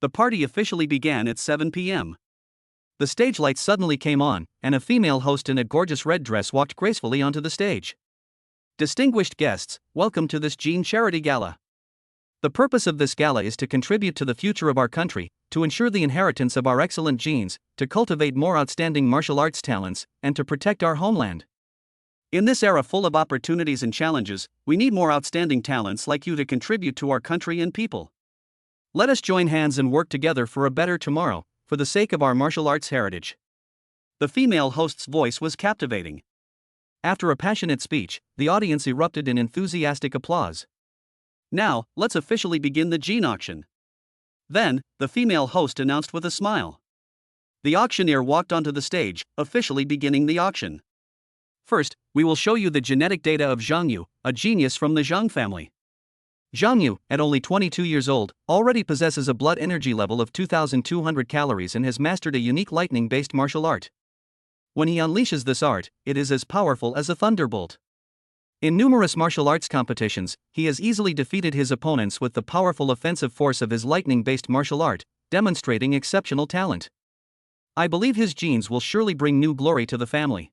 The party officially began at 7 p.m. The stage lights suddenly came on, and a female host in a gorgeous red dress walked gracefully onto the stage. Distinguished guests, welcome to this Gene Charity Gala. The purpose of this gala is to contribute to the future of our country, to ensure the inheritance of our excellent genes, to cultivate more outstanding martial arts talents, and to protect our homeland. In this era full of opportunities and challenges, we need more outstanding talents like you to contribute to our country and people. Let us join hands and work together for a better tomorrow, for the sake of our martial arts heritage. The female host's voice was captivating. After a passionate speech, the audience erupted in enthusiastic applause. Now, let's officially begin the gene auction. Then, the female host announced with a smile. The auctioneer walked onto the stage, officially beginning the auction. First, we will show you the genetic data of Zhang Yu, a genius from the Zhang family. Zhang Yu, at only 22 years old, already possesses a blood energy level of 2,200 calories and has mastered a unique lightning-based martial art. When he unleashes this art, it is as powerful as a thunderbolt. In numerous martial arts competitions, he has easily defeated his opponents with the powerful offensive force of his lightning-based martial art, demonstrating exceptional talent. I believe his genes will surely bring new glory to the family.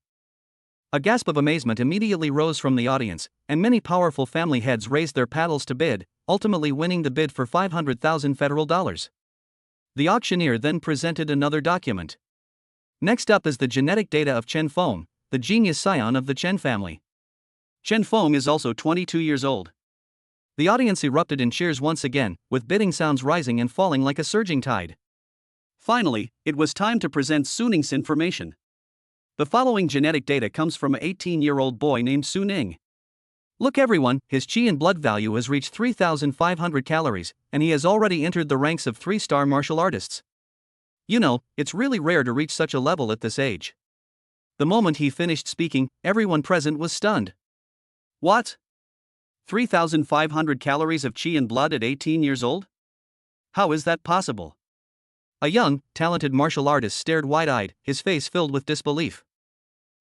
A gasp of amazement immediately rose from the audience, and many powerful family heads raised their paddles to bid, ultimately winning the bid for 500,000 federal dollars. The auctioneer then presented another document. Next up is the genetic data of Chen Feng, the genius scion of the Chen family. Chen Feng is also 22 years old. The audience erupted in cheers once again, with bidding sounds rising and falling like a surging tide. Finally, it was time to present Suning's information. The following genetic data comes from an 18-year-old boy named Suning. Look everyone, his chi and blood value has reached 3,500 calories, and he has already entered the ranks of 3-star martial artists. You know, it's really rare to reach such a level at this age. The moment he finished speaking, everyone present was stunned. What? 3,500 calories of chi and blood at 18 years old? How is that possible? A young, talented martial artist stared wide-eyed, his face filled with disbelief.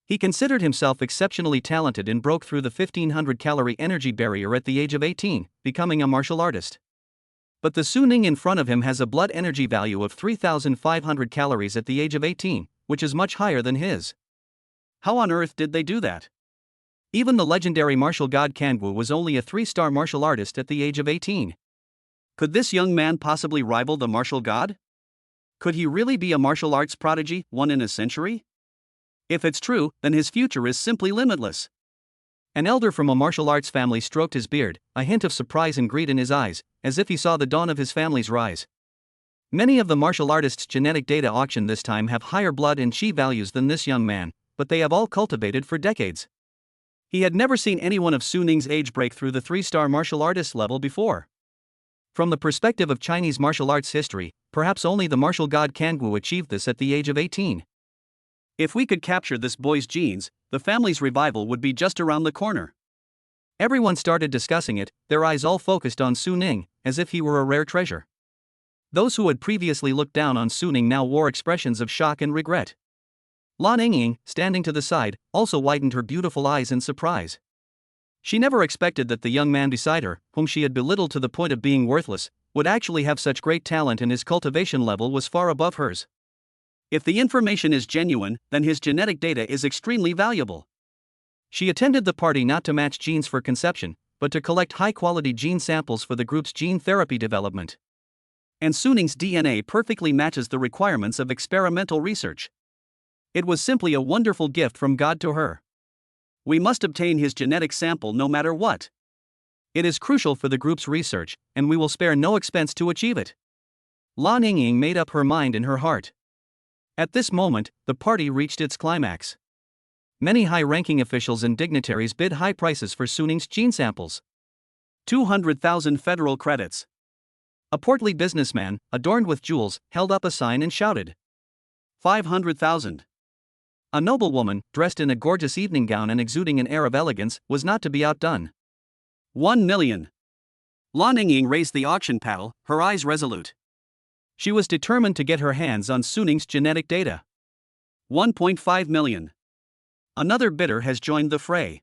He considered himself exceptionally talented and broke through the 1,500-calorie energy barrier at the age of 18, becoming a martial artist. But the Suning in front of him has a blood energy value of 3,500 calories at the age of 18, which is much higher than his. How on earth did they do that? Even the legendary martial god Kangwu was only a 3-star martial artist at the age of 18. Could this young man possibly rival the martial god? Could he really be a martial arts prodigy, one in a century? If it's true, then his future is simply limitless. An elder from a martial arts family stroked his beard, a hint of surprise and greed in his eyes, as if he saw the dawn of his family's rise. Many of the martial artists' genetic data auctioned this time have higher blood and chi values than this young man, but they have all cultivated for decades. He had never seen anyone of Suning's age break through the 3-star martial artist level before. From the perspective of Chinese martial arts history, perhaps only the martial god Kangwu achieved this at the age of 18. If we could capture this boy's genes, the family's revival would be just around the corner. Everyone started discussing it, their eyes all focused on Suning, as if he were a rare treasure. Those who had previously looked down on Suning now wore expressions of shock and regret. Lan Yingying, standing to the side, also widened her beautiful eyes in surprise. She never expected that the young man beside her, whom she had belittled to the point of being worthless, would actually have such great talent, and his cultivation level was far above hers. If the information is genuine, then his genetic data is extremely valuable. She attended the party not to match genes for conception, but to collect high-quality gene samples for the group's gene therapy development. And Suning's DNA perfectly matches the requirements of experimental research. It was simply a wonderful gift from God to her. We must obtain his genetic sample no matter what. It is crucial for the group's research, and we will spare no expense to achieve it. Lan Yingying made up her mind in her heart. At this moment, the party reached its climax. Many high-ranking officials and dignitaries bid high prices for Suning's gene samples. 200,000 federal credits. A portly businessman, adorned with jewels, held up a sign and shouted, 500,000. A noblewoman, dressed in a gorgeous evening gown and exuding an air of elegance, was not to be outdone. 1 million. Lan Yingying raised the auction paddle, her eyes resolute. She was determined to get her hands on Suning's genetic data. 1.5 million. Another bidder has joined the fray.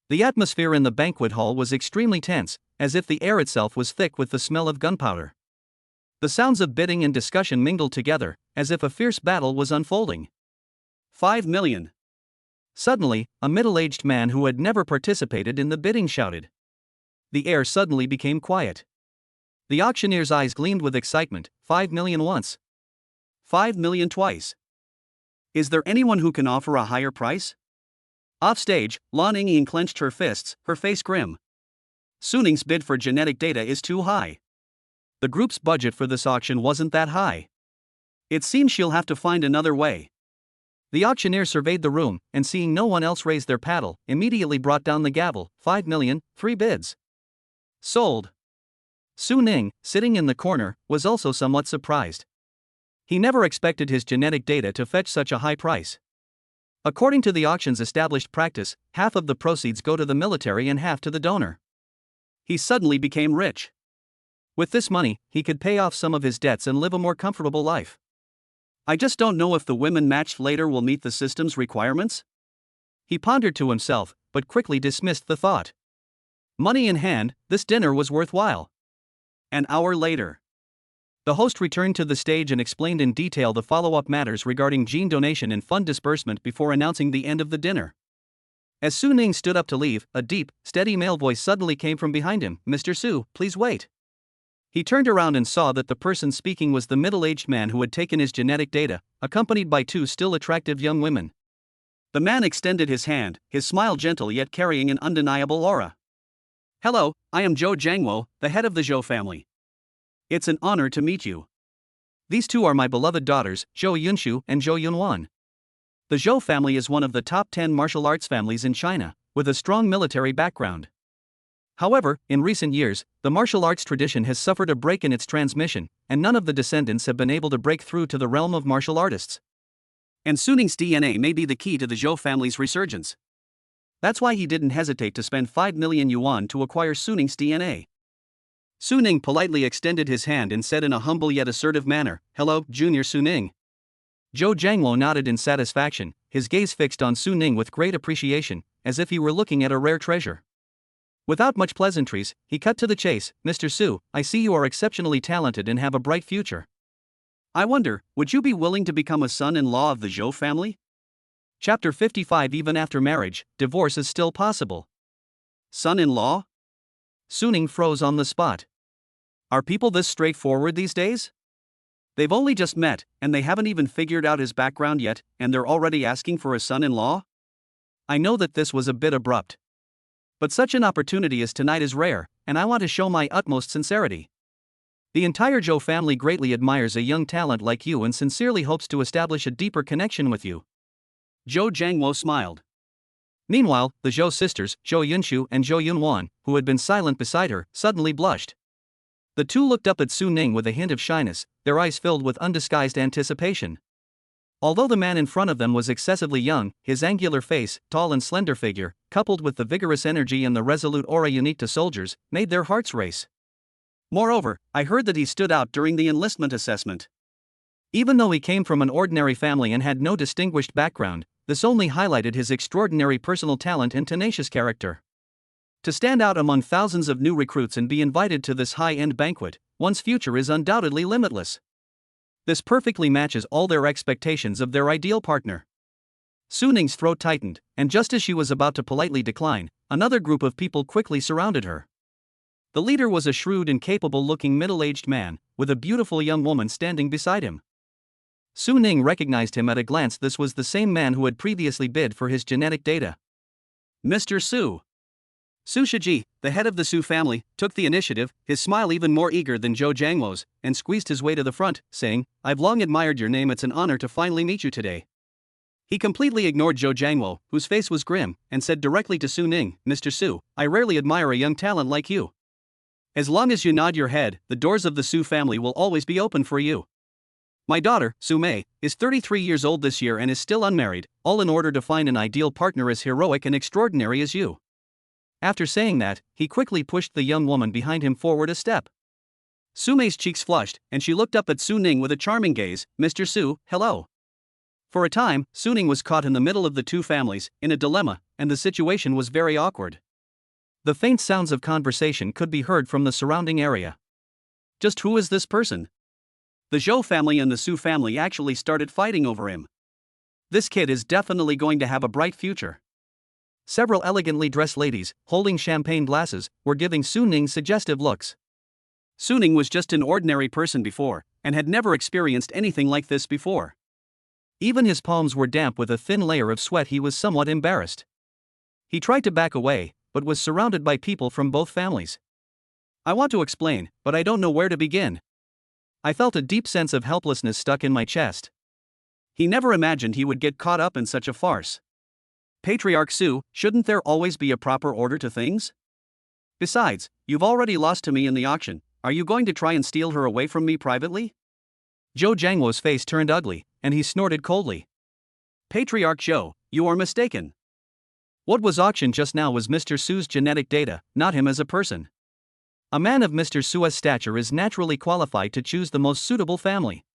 The atmosphere in the banquet hall was extremely tense, as if the air itself was thick with the smell of gunpowder. The sounds of bidding and discussion mingled together, as if a fierce battle was unfolding. 5 million. Suddenly, a middle-aged man who had never participated in the bidding shouted. The air suddenly became quiet. The auctioneer's eyes gleamed with excitement. 5 million once. 5 million twice. Is there anyone who can offer a higher price? Offstage, Lan Yingying clenched her fists, her face grim. Suning's bid for genetic data is too high. The group's budget for this auction wasn't that high. It seems she'll have to find another way. The auctioneer surveyed the room, and seeing no one else raise their paddle, immediately brought down the gavel. 5 million, 3 bids. Sold. Suning, sitting in the corner, was also somewhat surprised. He never expected his genetic data to fetch such a high price. According to the auction's established practice, half of the proceeds go to the military and half to the donor. He suddenly became rich. With this money, he could pay off some of his debts and live a more comfortable life. I just don't know if the women matched later will meet the system's requirements? He pondered to himself, but quickly dismissed the thought. Money in hand, this dinner was worthwhile. An hour later, the host returned to the stage and explained in detail the follow-up matters regarding gene donation and fund disbursement before announcing the end of the dinner. As Suning stood up to leave, a deep, steady male voice suddenly came from behind him. Mr. Su, please wait. He turned around and saw that the person speaking was the middle-aged man who had taken his genetic data, accompanied by 2 still attractive young women. The man extended his hand, his smile gentle yet carrying an undeniable aura. Hello, I am Zhou Jiangwo, the head of the Zhou family. It's an honor to meet you. These 2 are my beloved daughters, Zhou Yunshu and Zhou Yunwan. The Zhou family is one of the top 10 martial arts families in China, with a strong military background. However, in recent years, the martial arts tradition has suffered a break in its transmission, and none of the descendants have been able to break through to the realm of martial artists. And Suning's DNA may be the key to the Zhou family's resurgence. That's why he didn't hesitate to spend 5 million yuan to acquire Suning's DNA. Suning politely extended his hand and said in a humble yet assertive manner, Hello, Junior Suning. Zhou Jiangwo nodded in satisfaction, his gaze fixed on Suning with great appreciation, as if he were looking at a rare treasure. Without much pleasantries, he cut to the chase. Mr. Su, I see you are exceptionally talented and have a bright future. I wonder, would you be willing to become a son-in-law of the Zhou family? Chapter 55. Even after marriage, divorce is still possible. Son-in-law? Suning froze on the spot. Are people this straightforward these days? They've only just met, and they haven't even figured out his background yet, and they're already asking for a son-in-law? I know that this was a bit abrupt. But such an opportunity as tonight is rare, and I want to show my utmost sincerity. The entire Zhou family greatly admires a young talent like you and sincerely hopes to establish a deeper connection with you. Zhou Jiangwo smiled. Meanwhile, the Zhou sisters, Zhou Yunshu and Zhou Yunwan, who had been silent beside her, suddenly blushed. The 2 looked up at Suning with a hint of shyness, their eyes filled with undisguised anticipation. Although the man in front of them was excessively young, his angular face, tall and slender figure, coupled with the vigorous energy and the resolute aura unique to soldiers, made their hearts race. Moreover, I heard that he stood out during the enlistment assessment. Even though he came from an ordinary family and had no distinguished background, this only highlighted his extraordinary personal talent and tenacious character. To stand out among thousands of new recruits and be invited to this high-end banquet, one's future is undoubtedly limitless. This perfectly matches all their expectations of their ideal partner. Su Ning's throat tightened, and just as she was about to politely decline, another group of people quickly surrounded her. The leader was a shrewd and capable-looking middle-aged man, with a beautiful young woman standing beside him. Su Ning recognized him at a glance. This was the same man who had previously bid for his genetic data. Mr. Su. Su Shiji, the head of the Su family, took the initiative, his smile even more eager than Zhou Jiangluo's, and squeezed his way to the front, saying, "I've long admired your name. It's an honor to finally meet you today." He completely ignored Zhou Jiangluo, whose face was grim, and said directly to Su Ning, "Mr. Su, I rarely admire a young talent like you. As long as you nod your head, the doors of the Su family will always be open for you. My daughter, Su Mei, is 33 years old this year and is still unmarried, all in order to find an ideal partner as heroic and extraordinary as you." After saying that, he quickly pushed the young woman behind him forward a step. Su Mei's cheeks flushed, and she looked up at Su Ning with a charming gaze. "Mr. Su, hello." For a time, Su Ning was caught in the middle of the two families, in a dilemma, and the situation was very awkward. The faint sounds of conversation could be heard from the surrounding area. Just who is this person? The Zhou family and the Su family actually started fighting over him. This kid is definitely going to have a bright future. Several elegantly dressed ladies, holding champagne glasses, were giving Su Ning suggestive looks. Su Ning was just an ordinary person before, and had never experienced anything like this before. Even his palms were damp with a thin layer of sweat. He was somewhat embarrassed. He tried to back away, but was surrounded by people from both families. "I want to explain, but I don't know where to begin." I felt a deep sense of helplessness stuck in my chest. He never imagined he would get caught up in such a farce. Patriarch Su, shouldn't there always be a proper order to things? Besides, you've already lost to me in the auction. Are you going to try and steal her away from me privately? Zhou Jiangluo's face turned ugly, and he snorted coldly. Patriarch Zhou, you are mistaken. What was auctioned just now was Mr. Su's genetic data, not him as a person. A man of Mr. Su's stature is naturally qualified to choose the most suitable family.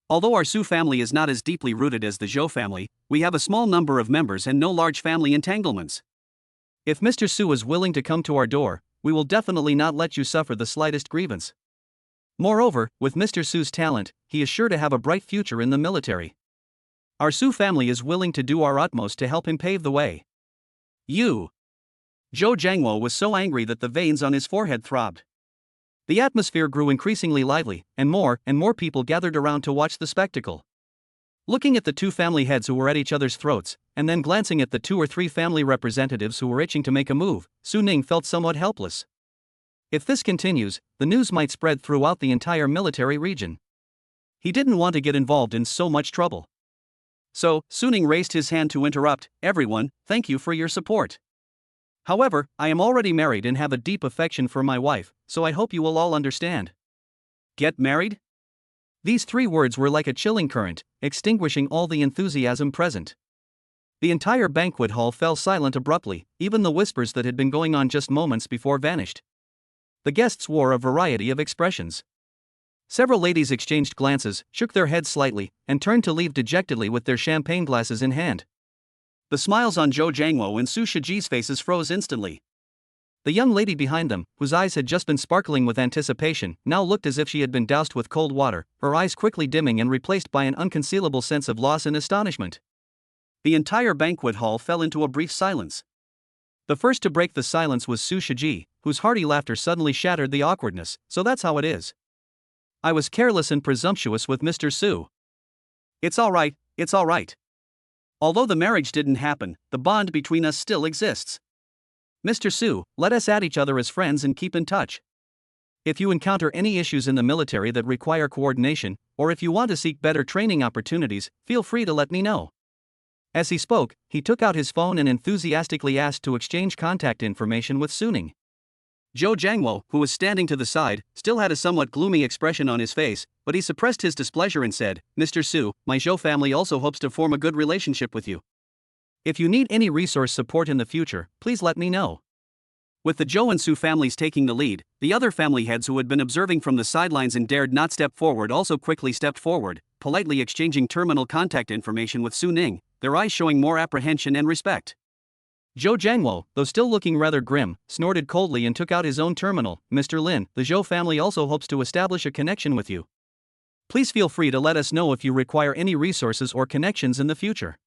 Although our Su family is not as deeply rooted as the Zhou family, we have a small number of members and no large family entanglements. If Mr. Su is willing to come to our door, we will definitely not let you suffer the slightest grievance. Moreover, with Mr. Su's talent, he is sure to have a bright future in the military. Our Su family is willing to do our utmost to help him pave the way. You! Zhou Jiangluo was so angry that the veins on his forehead throbbed. The atmosphere grew increasingly lively, and more people gathered around to watch the spectacle. Looking at the two family heads who were at each other's throats, and then glancing at the 2 or 3 family representatives who were itching to make a move, Su Ning felt somewhat helpless. If this continues, the news might spread throughout the entire military region. He didn't want to get involved in so much trouble. So, Su Ning raised his hand to interrupt. "Everyone, thank you for your support. However, I am already married and have a deep affection for my wife, so I hope you will all understand." Get married? These 3 words were like a chilling current, extinguishing all the enthusiasm present. The entire banquet hall fell silent abruptly, even the whispers that had been going on just moments before vanished. The guests wore a variety of expressions. Several ladies exchanged glances, shook their heads slightly, and turned to leave dejectedly with their champagne glasses in hand. The smiles on Zhou Jiangluo and Su Shiji's faces froze instantly. The young lady behind them, whose eyes had just been sparkling with anticipation, now looked as if she had been doused with cold water, her eyes quickly dimming and replaced by an unconcealable sense of loss and astonishment. The entire banquet hall fell into a brief silence. The first to break the silence was Su Shiji, whose hearty laughter suddenly shattered the awkwardness. "So that's how it is. I was careless and presumptuous with Mr. Su. It's all right, it's all right. Although the marriage didn't happen, the bond between us still exists. Mr. Su, let us add each other as friends and keep in touch. If you encounter any issues in the military that require coordination, or if you want to seek better training opportunities, feel free to let me know." As he spoke, he took out his phone and enthusiastically asked to exchange contact information with Su Ning. Zhou Jiangluo, who was standing to the side, still had a somewhat gloomy expression on his face, but he suppressed his displeasure and said, "Mr. Su, my Zhou family also hopes to form a good relationship with you. If you need any resource support in the future, please let me know." With the Zhou and Su families taking the lead, the other family heads who had been observing from the sidelines and dared not step forward also quickly stepped forward, politely exchanging terminal contact information with Su Ning, their eyes showing more apprehension and respect. Zhou Jiangwo, though still looking rather grim, snorted coldly and took out his own terminal. Mr. Lin, the Zhou family also hopes to establish a connection with you. Please feel free to let us know if you require any resources or connections in the future.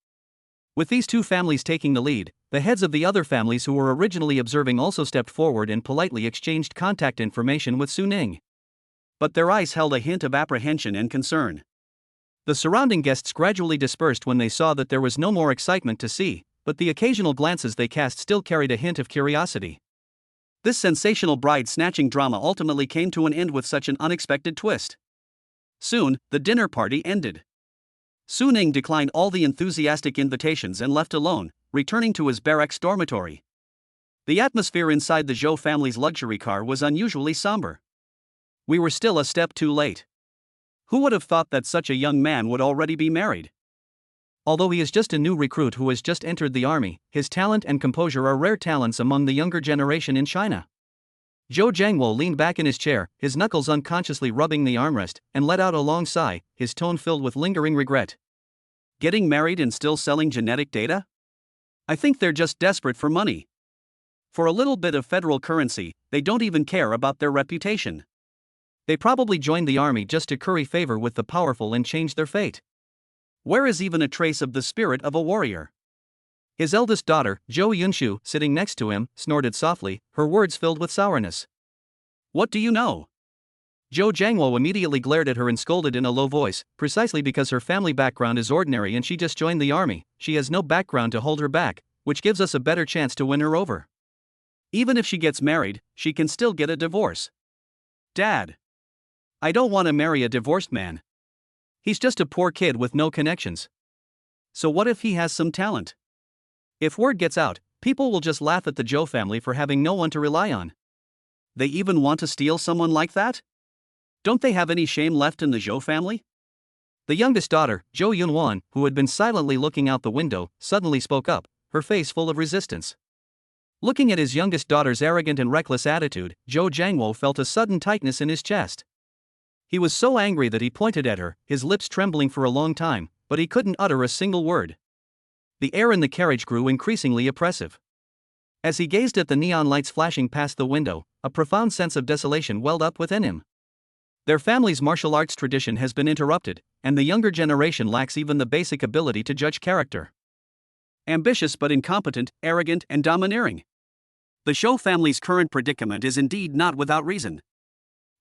With these two families taking the lead, the heads of the other families who were originally observing also stepped forward and politely exchanged contact information with Su Ning. But their eyes held a hint of apprehension and concern. The surrounding guests gradually dispersed when they saw that there was no more excitement to see, but the occasional glances they cast still carried a hint of curiosity. This sensational bride-snatching drama ultimately came to an end with such an unexpected twist. Soon, the dinner party ended. Su Ning declined all the enthusiastic invitations and left alone, returning to his barracks dormitory. The atmosphere inside the Zhou family's luxury car was unusually somber. We were still a step too late. Who would have thought that such a young man would already be married? Although he is just a new recruit who has just entered the army, his talent and composure are rare talents among the younger generation in China. Zhou Jiangwo leaned back in his chair, his knuckles unconsciously rubbing the armrest, and let out a long sigh, his tone filled with lingering regret. Getting married and still selling genetic data? I think they're just desperate for money. For a little bit of federal currency, they don't even care about their reputation. They probably joined the army just to curry favor with the powerful and change their fate. Where is even a trace of the spirit of a warrior? His eldest daughter, Zhou Yunshu, sitting next to him, snorted softly, her words filled with sourness. What do you know? Zhou Jiangwo immediately glared at her and scolded in a low voice, precisely because her family background is ordinary and she just joined the army, she has no background to hold her back, which gives us a better chance to win her over. Even if she gets married, she can still get a divorce. Dad. I don't want to marry a divorced man. He's just a poor kid with no connections. So what if he has some talent? If word gets out, people will just laugh at the Zhou family for having no one to rely on. They even want to steal someone like that? Don't they have any shame left in the Zhou family? The youngest daughter, Zhou Yunwan, who had been silently looking out the window, suddenly spoke up, her face full of resistance. Looking at his youngest daughter's arrogant and reckless attitude, Zhou Jiangwo felt a sudden tightness in his chest. He was so angry that he pointed at her, his lips trembling for a long time, but he couldn't utter a single word. The air in the carriage grew increasingly oppressive. As he gazed at the neon lights flashing past the window, a profound sense of desolation welled up within him. Their family's martial arts tradition has been interrupted, and the younger generation lacks even the basic ability to judge character. Ambitious but incompetent, arrogant and domineering. The Zhou family's current predicament is indeed not without reason.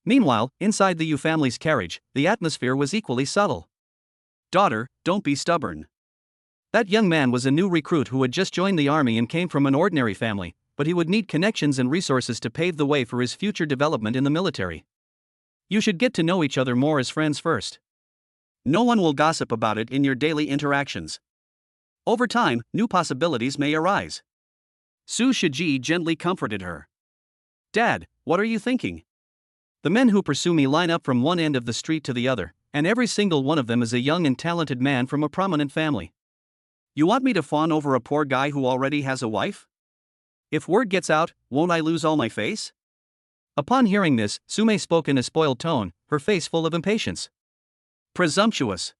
Meanwhile, inside the Yu family's carriage, the atmosphere was equally subtle. Daughter, don't be stubborn. That young man was a new recruit who had just joined the army and came from an ordinary family, but he would need connections and resources to pave the way for his future development in the military. You should get to know each other more as friends first. No one will gossip about it in your daily interactions. Over time, new possibilities may arise. Su Shiji gently comforted her. Dad, what are you thinking? The men who pursue me line up from one end of the street to the other, and every single one of them is a young and talented man from a prominent family. You want me to fawn over a poor guy who already has a wife? If word gets out, won't I lose all my face? Upon hearing this, Sume spoke in a spoiled tone, her face full of impatience. Presumptuous.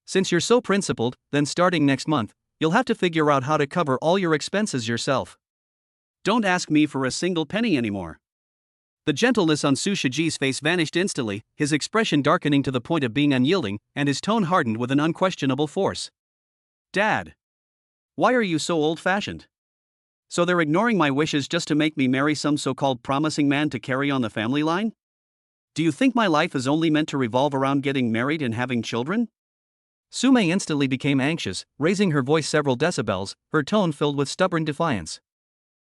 Since you're so principled, then starting next month, you'll have to figure out how to cover all your expenses yourself. Don't ask me for a single penny anymore. The gentleness on Su Shiji's face vanished instantly, his expression darkening to the point of being unyielding, and his tone hardened with an unquestionable force. Dad. Why are you so old-fashioned? So they're ignoring my wishes just to make me marry some so-called promising man to carry on the family line? Do you think my life is only meant to revolve around getting married and having children? Sume instantly became anxious, raising her voice several decibels, her tone filled with stubborn defiance.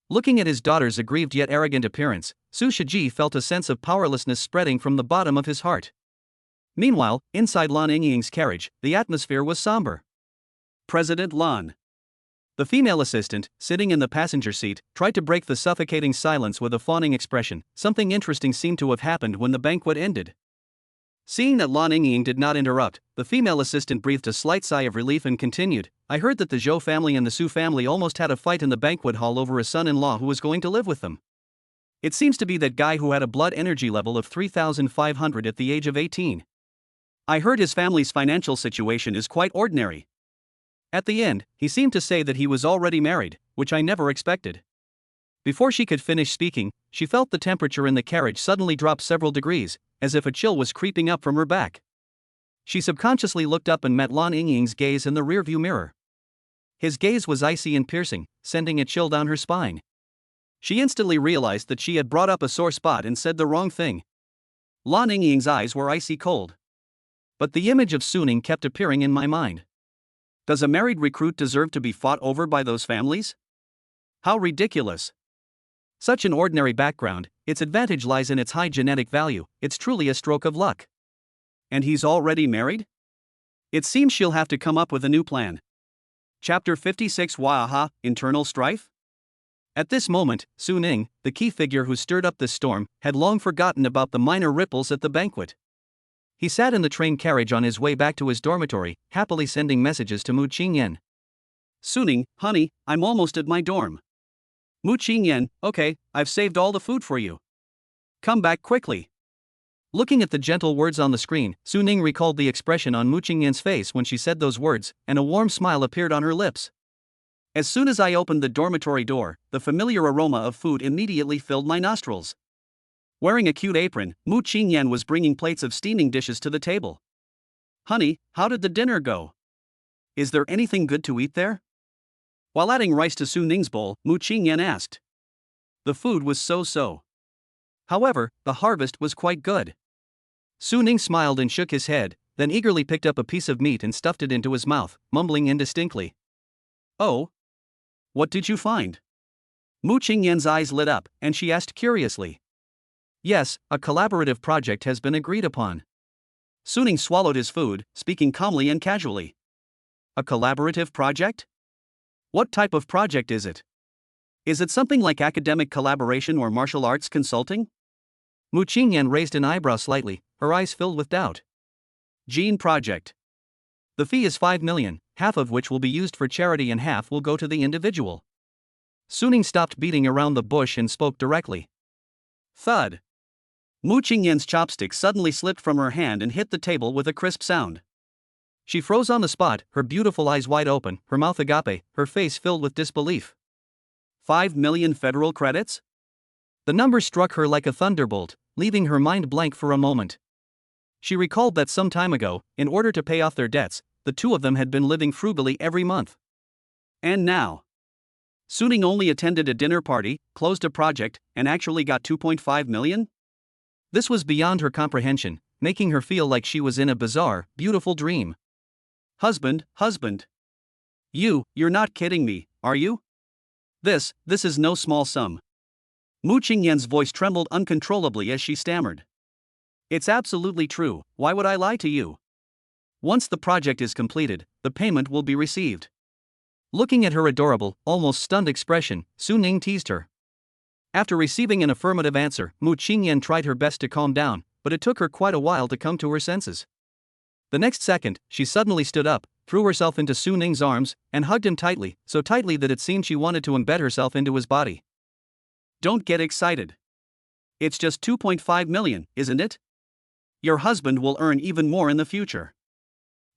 Looking at his daughter's aggrieved yet arrogant appearance, Su Shiji felt a sense of powerlessness spreading from the bottom of his heart. Meanwhile, inside Lan Yingying's carriage, the atmosphere was somber. President Lan. The female assistant, sitting in the passenger seat, tried to break the suffocating silence with a fawning expression. Something interesting seemed to have happened when the banquet ended. Seeing that Lan Yingying did not interrupt, the female assistant breathed a slight sigh of relief and continued, I heard that the Zhou family and the Su family almost had a fight in the banquet hall over a son-in-law who was going to live with them. It seems to be that guy who had a blood energy level of 3,500 at the age of 18. I heard his family's financial situation is quite ordinary. At the end, he seemed to say that he was already married, which I never expected. Before she could finish speaking, she felt the temperature in the carriage suddenly drop several degrees, as if a chill was creeping up from her back. She subconsciously looked up and met Lan Yingying's gaze in the rearview mirror. His gaze was icy and piercing, sending a chill down her spine. She instantly realized that she had brought up a sore spot and said the wrong thing. Lan Yingying's eyes were icy cold. But the image of Suning kept appearing in my mind. Does a married recruit deserve to be fought over by those families? How ridiculous. Such an ordinary background, its advantage lies in its high genetic value, it's truly a stroke of luck. And he's already married? It seems she'll have to come up with a new plan. Chapter 56 Waha, Internal Strife? At this moment, Su Ning, the key figure who stirred up this storm, had long forgotten about the minor ripples at the banquet. He sat in the train carriage on his way back to his dormitory, happily sending messages to Mu Qingyan. Suning, honey, I'm almost at my dorm. Mu Qingyan, okay, I've saved all the food for you. Come back quickly. Looking at the gentle words on the screen, Su Ning recalled the expression on Mu Qingyan's face when she said those words, and a warm smile appeared on her lips. As soon as I opened the dormitory door, the familiar aroma of food immediately filled my nostrils. Wearing a cute apron, Mu Qingyan was bringing plates of steaming dishes to the table. Honey, how did the dinner go? Is there anything good to eat there? While adding rice to Su Ning's bowl, Mu Qingyan asked. The food was so-so. However, the harvest was quite good. Su Ning smiled and shook his head, then eagerly picked up a piece of meat and stuffed it into his mouth, mumbling indistinctly. Oh? What did you find? Mu Qingyan's eyes lit up, and she asked curiously. Yes, a collaborative project has been agreed upon. Su Ning swallowed his food, speaking calmly and casually. A collaborative project? What type of project is it? Is it something like academic collaboration or martial arts consulting? Mu Qingyan raised an eyebrow slightly, her eyes filled with doubt. Gene project. The fee is 5 million, half of which will be used for charity and half will go to the individual. Su Ning stopped beating around the bush and spoke directly. Thud. Mu Qingyan's chopstick suddenly slipped from her hand and hit the table with a crisp sound. She froze on the spot, her beautiful eyes wide open, her mouth agape, her face filled with disbelief. 5 million federal credits? The number struck her like a thunderbolt, leaving her mind blank for a moment. She recalled that some time ago, in order to pay off their debts, the two of them had been living frugally every month. And now? Su Ning only attended a dinner party, closed a project, and actually got 2.5 million? This was beyond her comprehension, making her feel like she was in a bizarre, beautiful dream. Husband. You're not kidding me, are you? This is no small sum. Mu Qingyan's voice trembled uncontrollably as she stammered. It's absolutely true, why would I lie to you? Once the project is completed, the payment will be received. Looking at her adorable, almost stunned expression, Su Ning teased her. After receiving an affirmative answer, Mu Qingyan tried her best to calm down, but it took her quite a while to come to her senses. The next second, she suddenly stood up, threw herself into Su Ning's arms, and hugged him tightly, so tightly that it seemed she wanted to embed herself into his body. Don't get excited. It's just 2.5 million, isn't it? Your husband will earn even more in the future.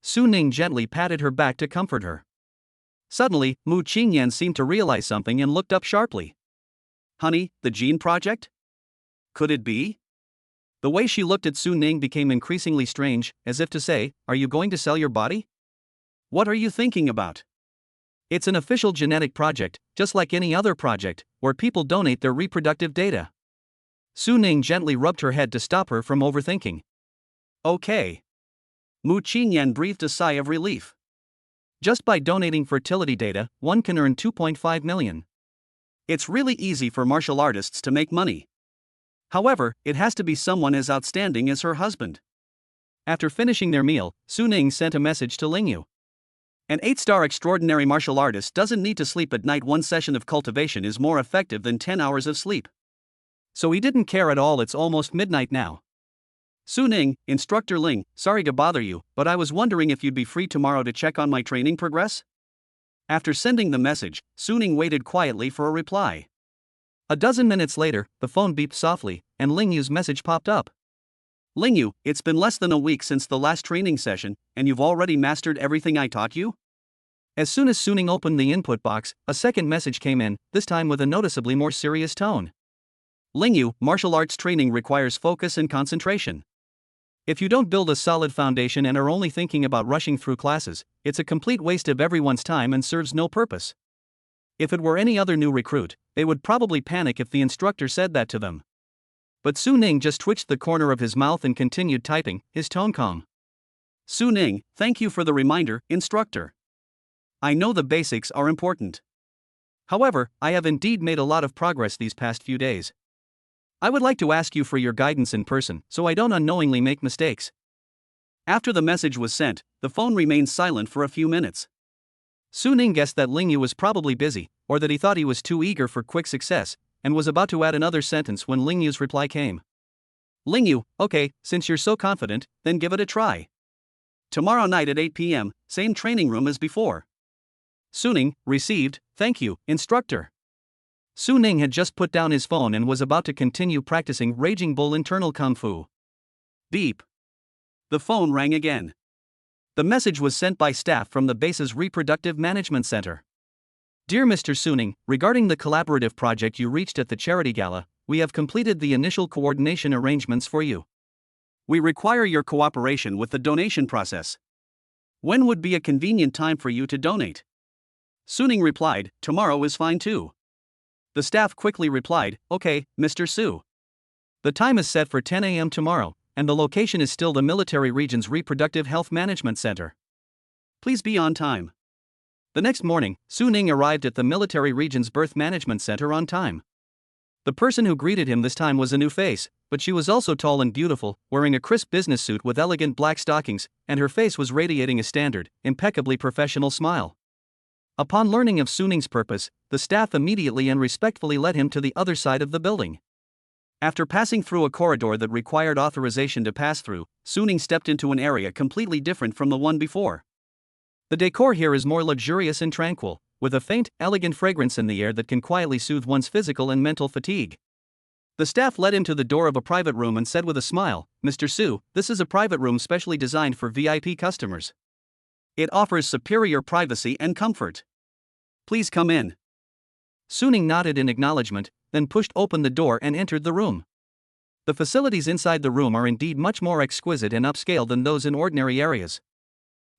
Su Ning gently patted her back to comfort her. Suddenly, Mu Qingyan seemed to realize something and looked up sharply. Honey, the gene project? Could it be? The way she looked at Su Ning became increasingly strange, as if to say, are you going to sell your body? What are you thinking about? It's an official genetic project, just like any other project, where people donate their reproductive data. Su Ning gently rubbed her head to stop her from overthinking. Okay. Mu Qingyan breathed a sigh of relief. Just by donating fertility data, one can earn 2.5 million. It's really easy for martial artists to make money. However, it has to be someone as outstanding as her husband. After finishing their meal, Su Ning sent a message to Lingyu. An 8-star extraordinary martial artist doesn't need to sleep at night. One session of cultivation is more effective than 10 hours of sleep. So he didn't care at all. It's almost midnight now. Suning, Instructor Ling, sorry to bother you, but I was wondering if you'd be free tomorrow to check on my training progress? After sending the message, Suning waited quietly for a reply. A dozen minutes later, the phone beeped softly, and Lingyu's message popped up. Lingyu, it's been less than a week since the last training session, and you've already mastered everything I taught you? As soon as Suning opened the input box, a second message came in, this time with a noticeably more serious tone. Lingyu, martial arts training requires focus and concentration. If you don't build a solid foundation and are only thinking about rushing through classes, it's a complete waste of everyone's time and serves no purpose. If it were any other new recruit, they would probably panic if the instructor said that to them. But Su Ning just twitched the corner of his mouth and continued typing, his tone calm. Su Ning, thank you for the reminder, instructor. I know the basics are important. However, I have indeed made a lot of progress these past few days. I would like to ask you for your guidance in person, so I don't unknowingly make mistakes. After the message was sent, the phone remained silent for a few minutes. Su Ning guessed that Lingyu was probably busy, or that he thought he was too eager for quick success, and was about to add another sentence when Lingyu's reply came. Lingyu, okay, since you're so confident, then give it a try. Tomorrow night at 8 p.m., same training room as before. Su Ning, received, thank you, instructor. Su Ning had just put down his phone and was about to continue practicing Raging Bull internal Kung Fu. Beep. The phone rang again. The message was sent by staff from the base's Reproductive Management Center. Dear Mr. Su Ning, regarding the collaborative project you reached at the charity gala, we have completed the initial coordination arrangements for you. We require your cooperation with the donation process. When would be a convenient time for you to donate? Su Ning replied, tomorrow is fine too. The staff quickly replied, okay, Mr. Su. The time is set for 10 a.m. tomorrow, and the location is still the Military Region's Reproductive Health Management Center. Please be on time. The next morning, Su Ning arrived at the Military Region's Birth Management Center on time. The person who greeted him this time was a new face, but she was also tall and beautiful, wearing a crisp business suit with elegant black stockings, and her face was radiating a standard, impeccably professional smile. Upon learning of Su Ning's purpose, the staff immediately and respectfully led him to the other side of the building. After passing through a corridor that required authorization to pass through, Su Ning stepped into an area completely different from the one before. The decor here is more luxurious and tranquil, with a faint, elegant fragrance in the air that can quietly soothe one's physical and mental fatigue. The staff led him to the door of a private room and said with a smile, Mr. Su, this is a private room specially designed for VIP customers. It offers superior privacy and comfort. Please come in. Su Ning nodded in acknowledgement, then pushed open the door and entered the room. The facilities inside the room are indeed much more exquisite and upscale than those in ordinary areas.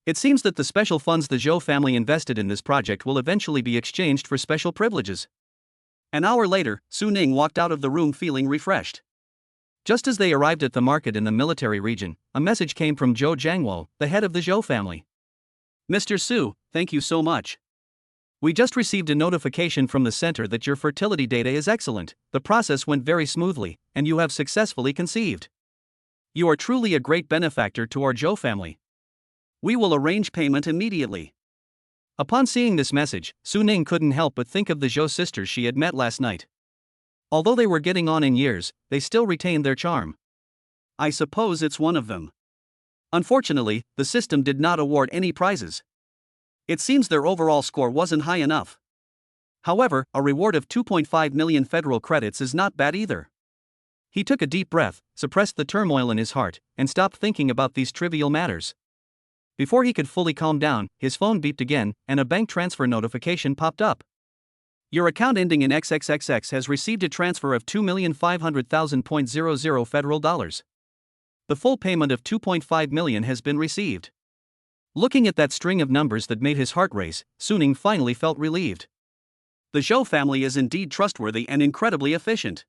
It seems that the special funds the Zhou family invested in this project will eventually be exchanged for special privileges. An hour later, Su Ning walked out of the room feeling refreshed. Just as they arrived at the market in the military region, a message came from Zhou Jiangwo, the head of the Zhou family. Mr. Su, thank you so much. We just received a notification from the center that your fertility data is excellent, the process went very smoothly, and you have successfully conceived. You are truly a great benefactor to our Zhou family. We will arrange payment immediately. Upon seeing this message, Su Ning couldn't help but think of the Zhou sisters she had met last night. Although they were getting on in years, they still retained their charm. I suppose it's one of them. Unfortunately, the system did not award any prizes. It seems their overall score wasn't high enough. However, a reward of 2.5 million federal credits is not bad either. He took a deep breath, suppressed the turmoil in his heart, and stopped thinking about these trivial matters. Before he could fully calm down, his phone beeped again, and a bank transfer notification popped up. Your account ending in XXXX has received a transfer of 2,500,000.00 federal dollars. The full payment of 2.5 million has been received. Looking at that string of numbers that made his heart race, Su Ning finally felt relieved. The Zhou family is indeed trustworthy and incredibly efficient.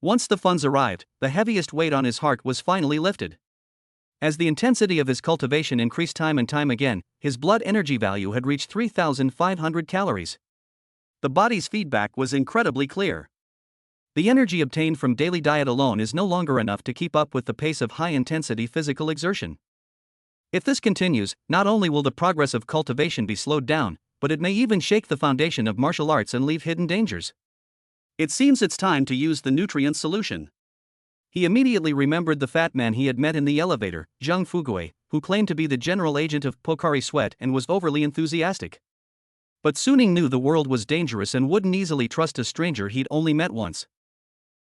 Once the funds arrived, the heaviest weight on his heart was finally lifted. As the intensity of his cultivation increased time and time again, his blood energy value had reached 3,500 calories. The body's feedback was incredibly clear. The energy obtained from daily diet alone is no longer enough to keep up with the pace of high-intensity physical exertion. If this continues, not only will the progress of cultivation be slowed down, but it may even shake the foundation of martial arts and leave hidden dangers. It seems it's time to use the nutrient solution. He immediately remembered the fat man he had met in the elevator, Zhang Fugue, who claimed to be the general agent of Pocari Sweat and was overly enthusiastic. But Suning knew the world was dangerous and wouldn't easily trust a stranger he'd only met once.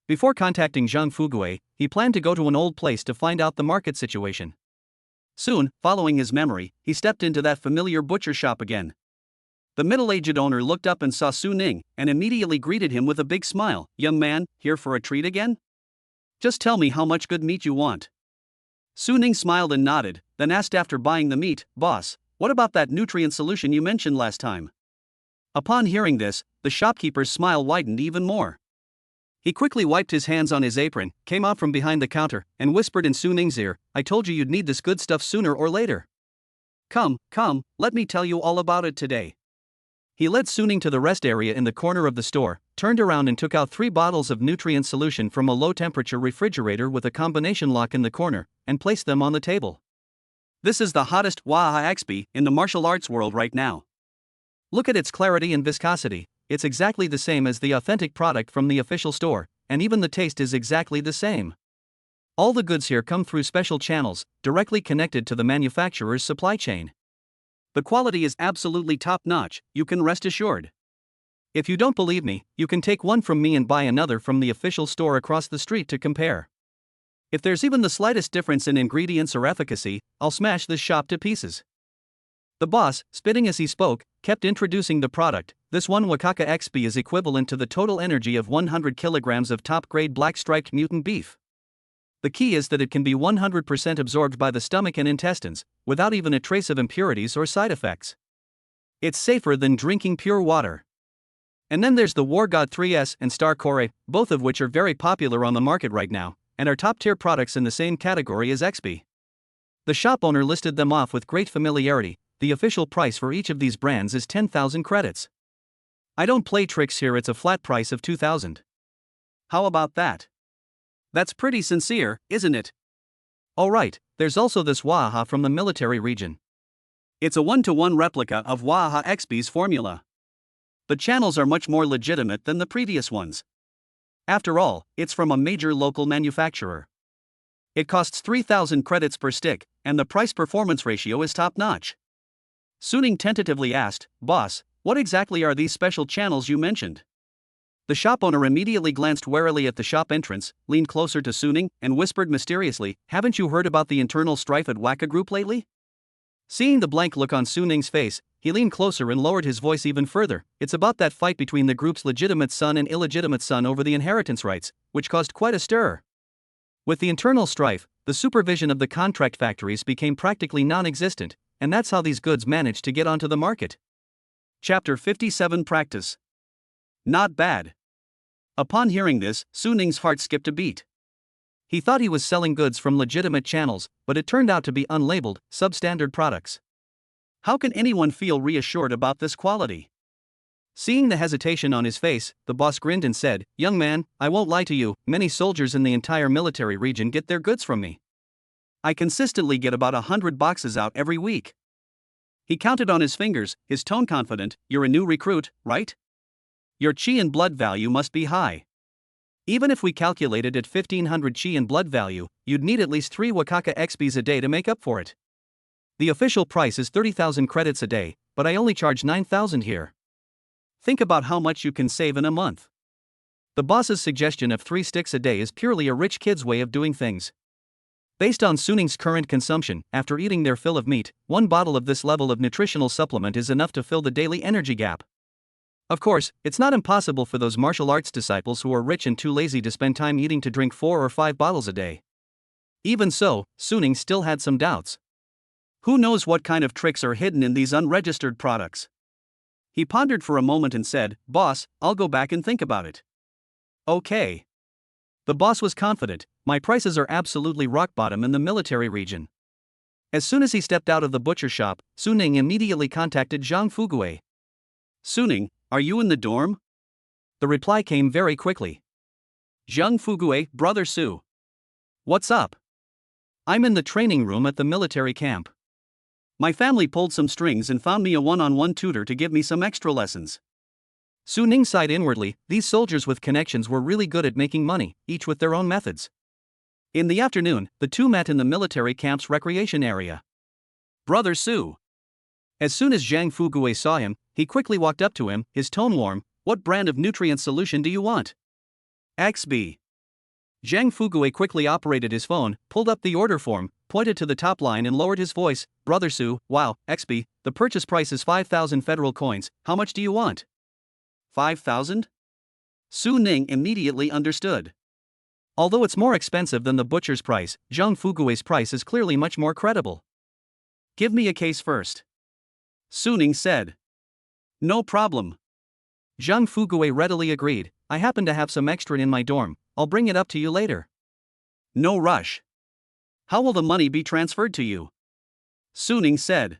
Before contacting Zhang Fugue, he planned to go to an old place to find out the market situation. Soon, following his memory, he stepped into that familiar butcher shop again. The middle-aged owner looked up and saw Suning, and immediately greeted him with a big smile. "Young man, here for a treat again? Just tell me how much good meat you want." Suning smiled and nodded, then asked after buying the meat, "Boss, what about that nutrient solution you mentioned last time?" Upon hearing this, the shopkeeper's smile widened even more. He quickly wiped his hands on his apron, came out from behind the counter, and whispered in Suning's ear, "I told you you'd need this good stuff sooner or later. Come, let me tell you all about it today." He led Suning to the rest area in the corner of the store, turned around and took out 3 bottles of nutrient solution from a low-temperature refrigerator with a combination lock in the corner, and placed them on the table. "This is the hottest Waha XP in the martial arts world right now. Look at its clarity and viscosity. It's exactly the same as the authentic product from the official store, and even the taste is exactly the same. All the goods here come through special channels, directly connected to the manufacturer's supply chain. The quality is absolutely top-notch, you can rest assured. If you don't believe me, you can take one from me and buy another from the official store across the street to compare. If there's even the slightest difference in ingredients or efficacy, I'll smash this shop to pieces." The boss, spitting as he spoke, kept introducing the product. "This one Wakaka XP is equivalent to the total energy of 100 kilograms of top-grade black-striped mutant beef. The key is that it can be 100% absorbed by the stomach and intestines, without even a trace of impurities or side effects. It's safer than drinking pure water. And then there's the War God 3S and Star Core, both of which are very popular on the market right now, and are top-tier products in the same category as XP." The shop owner listed them off with great familiarity. "The official price for each of these brands is 10,000 credits. I don't play tricks here, it's a flat price of 2,000. How about that? That's pretty sincere, isn't it? All right, there's also this Waha from the military region. It's a 1-to-1 replica of Waha XP's formula. The channels are much more legitimate than the previous ones. After all, it's from a major local manufacturer. It costs 3,000 credits per stick, and the price-performance ratio is top-notch." Suning tentatively asked, "Boss, what exactly are these special channels you mentioned?" The shop owner immediately glanced warily at the shop entrance, leaned closer to Suning, and whispered mysteriously, "Haven't you heard about the internal strife at Waka Group lately?" Seeing the blank look on Suning's face, he leaned closer and lowered his voice even further. "It's about that fight between the group's legitimate son and illegitimate son over the inheritance rights, which caused quite a stir. With the internal strife, the supervision of the contract factories became practically non-existent, and that's how these goods managed to get onto the market." Chapter 57 Practice. Not bad. Upon hearing this, Suning's heart skipped a beat. He thought he was selling goods from legitimate channels, but it turned out to be unlabeled, substandard products. How can anyone feel reassured about this quality? Seeing the hesitation on his face, the boss grinned and said, "Young man, I won't lie to you, many soldiers in the entire military region get their goods from me. I consistently get about 100 boxes out every week." He counted on his fingers, his tone confident. "You're a new recruit, right? Your chi and blood value must be high. Even if we calculated at 1,500 chi and blood value, you'd need at least 3 Wakaka XPs a day to make up for it. The official price is 30,000 credits a day, but I only charge 9,000 here. Think about how much you can save in a month." The boss's suggestion of 3 sticks a day is purely a rich kid's way of doing things. Based on Suning's current consumption, after eating their fill of meat, 1 bottle of this level of nutritional supplement is enough to fill the daily energy gap. Of course, it's not impossible for those martial arts disciples who are rich and too lazy to spend time eating to drink 4 or 5 bottles a day. Even so, Suning still had some doubts. Who knows what kind of tricks are hidden in these unregistered products? He pondered for a moment and said, "Boss, I'll go back and think about it." "Okay." The boss was confident, "My prices are absolutely rock bottom in the military region." As soon as he stepped out of the butcher shop, Suning immediately contacted Zhang Fugue. "Suning, are you in the dorm?" The reply came very quickly. "Zhang Fugue, brother Su. What's up?" "I'm in the training room at the military camp. My family pulled some strings and found me a one-on-one tutor to give me some extra lessons." Suning sighed inwardly. These soldiers with connections were really good at making money, each with their own methods. In the afternoon, the two met in the military camp's recreation area. Brother Su. As soon as Zhang Fuguei saw him, he quickly walked up to him, his tone warm. What brand of nutrient solution do you want? XB. Zhang Fuguei quickly operated his phone, pulled up the order form, pointed to the top line and lowered his voice. Brother Su, wow, XB, the purchase price is 5,000 federal coins, how much do you want? 5,000? Su Ning immediately understood. Although it's more expensive than the butcher's price, Zhang Fugui's price is clearly much more credible. Give me a case first. Su Ning said. No problem. Zhang Fugui readily agreed. I happen to have some extra in my dorm, I'll bring it up to you later. No rush. How will the money be transferred to you? Su Ning said.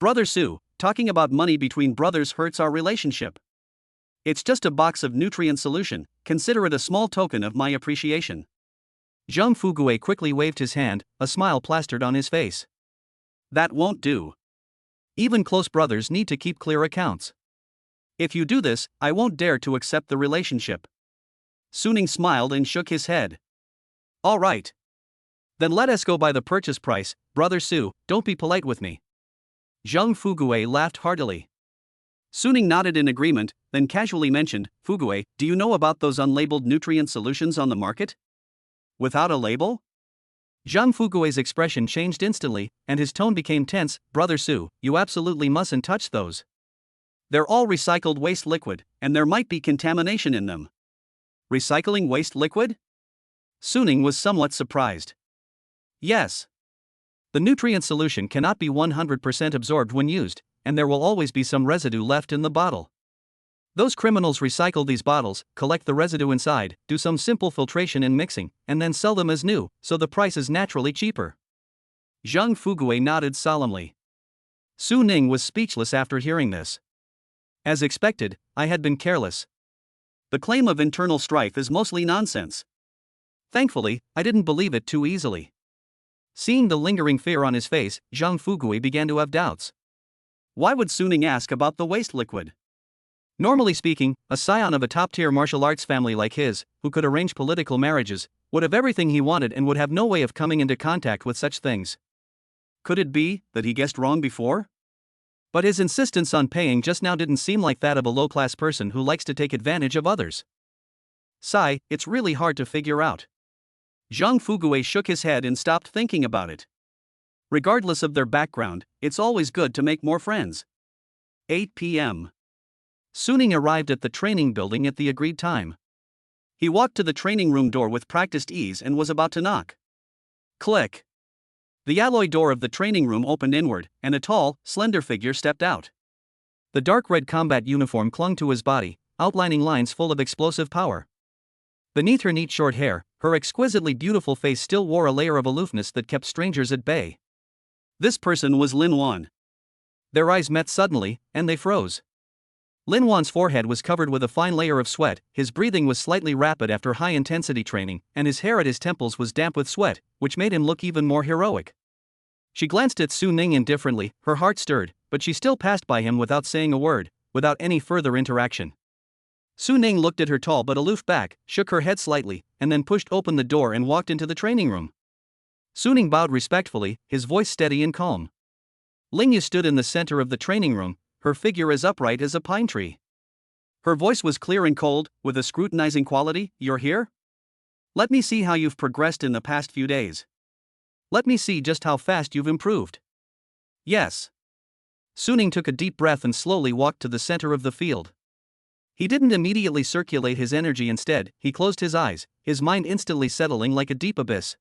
Brother Su, talking about money between brothers hurts our relationship. It's just a box of nutrient solution, consider it a small token of my appreciation. Zhang Fugui quickly waved his hand, a smile plastered on his face. That won't do. Even close brothers need to keep clear accounts. If you do this, I won't dare to accept the relationship. Su Ning smiled and shook his head. All right. Then let us go by the purchase price, Brother Su, don't be polite with me. Zhang Fugui laughed heartily. Su Ning nodded in agreement, then casually mentioned, Fugui, do you know about those unlabeled nutrient solutions on the market? Without a label? Zhang Fugui's expression changed instantly, and his tone became tense. Brother Su, you absolutely mustn't touch those. They're all recycled waste liquid, and there might be contamination in them. Recycling waste liquid? Su Ning was somewhat surprised. Yes. The nutrient solution cannot be 100% absorbed when used, and there will always be some residue left in the bottle. Those criminals recycle these bottles, collect the residue inside, do some simple filtration and mixing, and then sell them as new, so the price is naturally cheaper. Zhang Fugui nodded solemnly. Su Ning was speechless after hearing this. As expected, I had been careless. The claim of internal strife is mostly nonsense. Thankfully, I didn't believe it too easily. Seeing the lingering fear on his face, Zhang Fugui began to have doubts. Why would Su Ning ask about the waste liquid? Normally speaking, a scion of a top-tier martial arts family like his, who could arrange political marriages, would have everything he wanted and would have no way of coming into contact with such things. Could it be that he guessed wrong before? But his insistence on paying just now didn't seem like that of a low-class person who likes to take advantage of others. Sigh, it's really hard to figure out. Zhang Fugui shook his head and stopped thinking about it. Regardless of their background, it's always good to make more friends. 8 p.m. Su Ning arrived at the training building at the agreed time. He walked to the training room door with practiced ease and was about to knock. Click. The alloy door of the training room opened inward, and a tall, slender figure stepped out. The dark red combat uniform clung to his body, outlining lines full of explosive power. Beneath her neat short hair, her exquisitely beautiful face still wore a layer of aloofness that kept strangers at bay. This person was Lin Wan. Their eyes met suddenly, and they froze. Lin Wan's forehead was covered with a fine layer of sweat, his breathing was slightly rapid after high-intensity training, and his hair at his temples was damp with sweat, which made him look even more heroic. She glanced at Su Ning indifferently, her heart stirred, but she still passed by him without saying a word, without any further interaction. Su Ning looked at her tall but aloof back, shook her head slightly, and then pushed open the door and walked into the training room. Su Ning bowed respectfully, his voice steady and calm. Ling Yu stood in the center of the training room, her figure as upright as a pine tree. Her voice was clear and cold, with a scrutinizing quality. You're here? Let me see how you've progressed in the past few days. Let me see just how fast you've improved. Yes. Su Ning took a deep breath and slowly walked to the center of the field. He didn't immediately circulate his energy. Instead, he closed his eyes, his mind instantly settling like a deep abyss.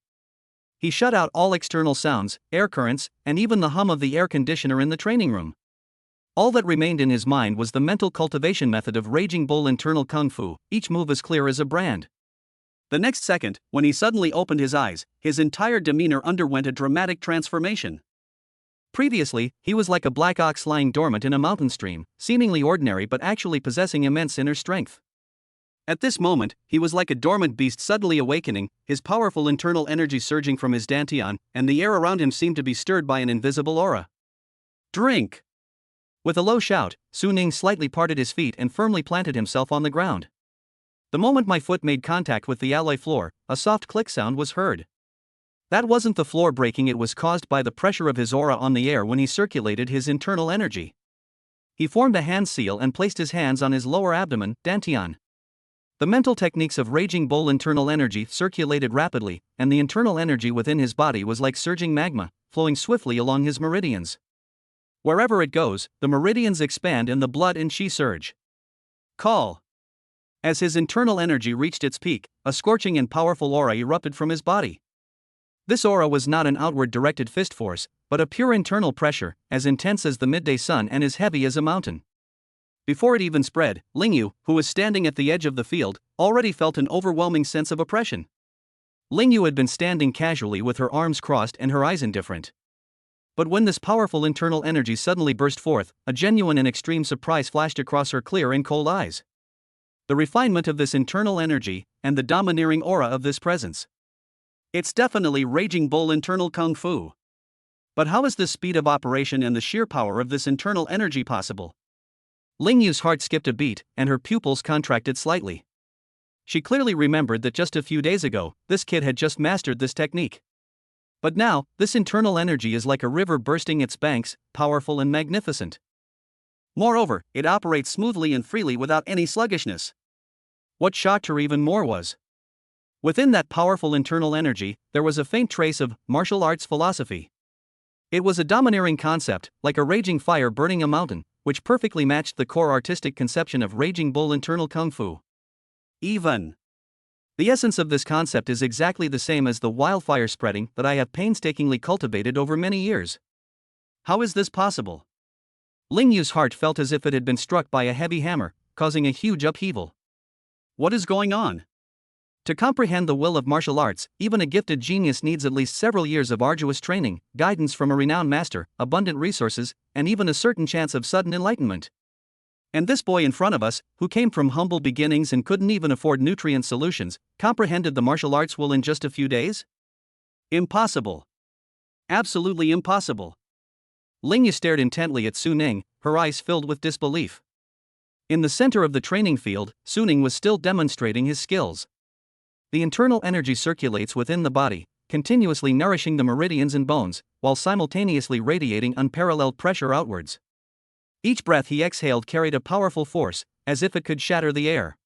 He shut out all external sounds, air currents, and even the hum of the air conditioner in the training room. All that remained in his mind was the mental cultivation method of Raging Bull internal kung fu, each move as clear as a brand. The next second, when he suddenly opened his eyes, his entire demeanor underwent a dramatic transformation. Previously, he was like a black ox lying dormant in a mountain stream, seemingly ordinary but actually possessing immense inner strength. At this moment, he was like a dormant beast suddenly awakening, his powerful internal energy surging from his dantian, and the air around him seemed to be stirred by an invisible aura. Drink! With a low shout, Su Ning slightly parted his feet and firmly planted himself on the ground. The moment my foot made contact with the alloy floor, a soft click sound was heard. That wasn't the floor breaking, it was caused by the pressure of his aura on the air when he circulated his internal energy. He formed a hand seal and placed his hands on his lower abdomen, dantian. The mental techniques of Raging Bull internal energy circulated rapidly, and the internal energy within his body was like surging magma, flowing swiftly along his meridians. Wherever it goes, the meridians expand and the blood and chi surge. Call. As his internal energy reached its peak, a scorching and powerful aura erupted from his body. This aura was not an outward-directed fist force, but a pure internal pressure, as intense as the midday sun and as heavy as a mountain. Before it even spread, Lingyu, who was standing at the edge of the field, already felt an overwhelming sense of oppression. Lingyu had been standing casually with her arms crossed and her eyes indifferent. But when this powerful internal energy suddenly burst forth, a genuine and extreme surprise flashed across her clear and cold eyes. The refinement of this internal energy, and the domineering aura of this presence. It's definitely Raging Bull internal kung fu. But how is this speed of operation and the sheer power of this internal energy possible? Lingyu's heart skipped a beat, and her pupils contracted slightly. She clearly remembered that just a few days ago, this kid had just mastered this technique. But now, this internal energy is like a river bursting its banks, powerful and magnificent. Moreover, it operates smoothly and freely without any sluggishness. What shocked her even more was, within that powerful internal energy, there was a faint trace of martial arts philosophy. It was a domineering concept, like a raging fire burning a mountain, which perfectly matched the core artistic conception of Raging Bull internal kung fu. Even. The essence of this concept is exactly the same as the wildfire spreading that I have painstakingly cultivated over many years. How is this possible? Lingyu's heart felt as if it had been struck by a heavy hammer, causing a huge upheaval. What is going on? To comprehend the will of martial arts, even a gifted genius needs at least several years of arduous training, guidance from a renowned master, abundant resources, and even a certain chance of sudden enlightenment. And this boy in front of us, who came from humble beginnings and couldn't even afford nutrient solutions, comprehended the martial arts will in just a few days? Impossible. Absolutely impossible. Lingyu stared intently at Su Ning, her eyes filled with disbelief. In the center of the training field, Su Ning was still demonstrating his skills. The internal energy circulates within the body, continuously nourishing the meridians and bones, while simultaneously radiating unparalleled pressure outwards. Each breath he exhaled carried a powerful force, as if it could shatter the air.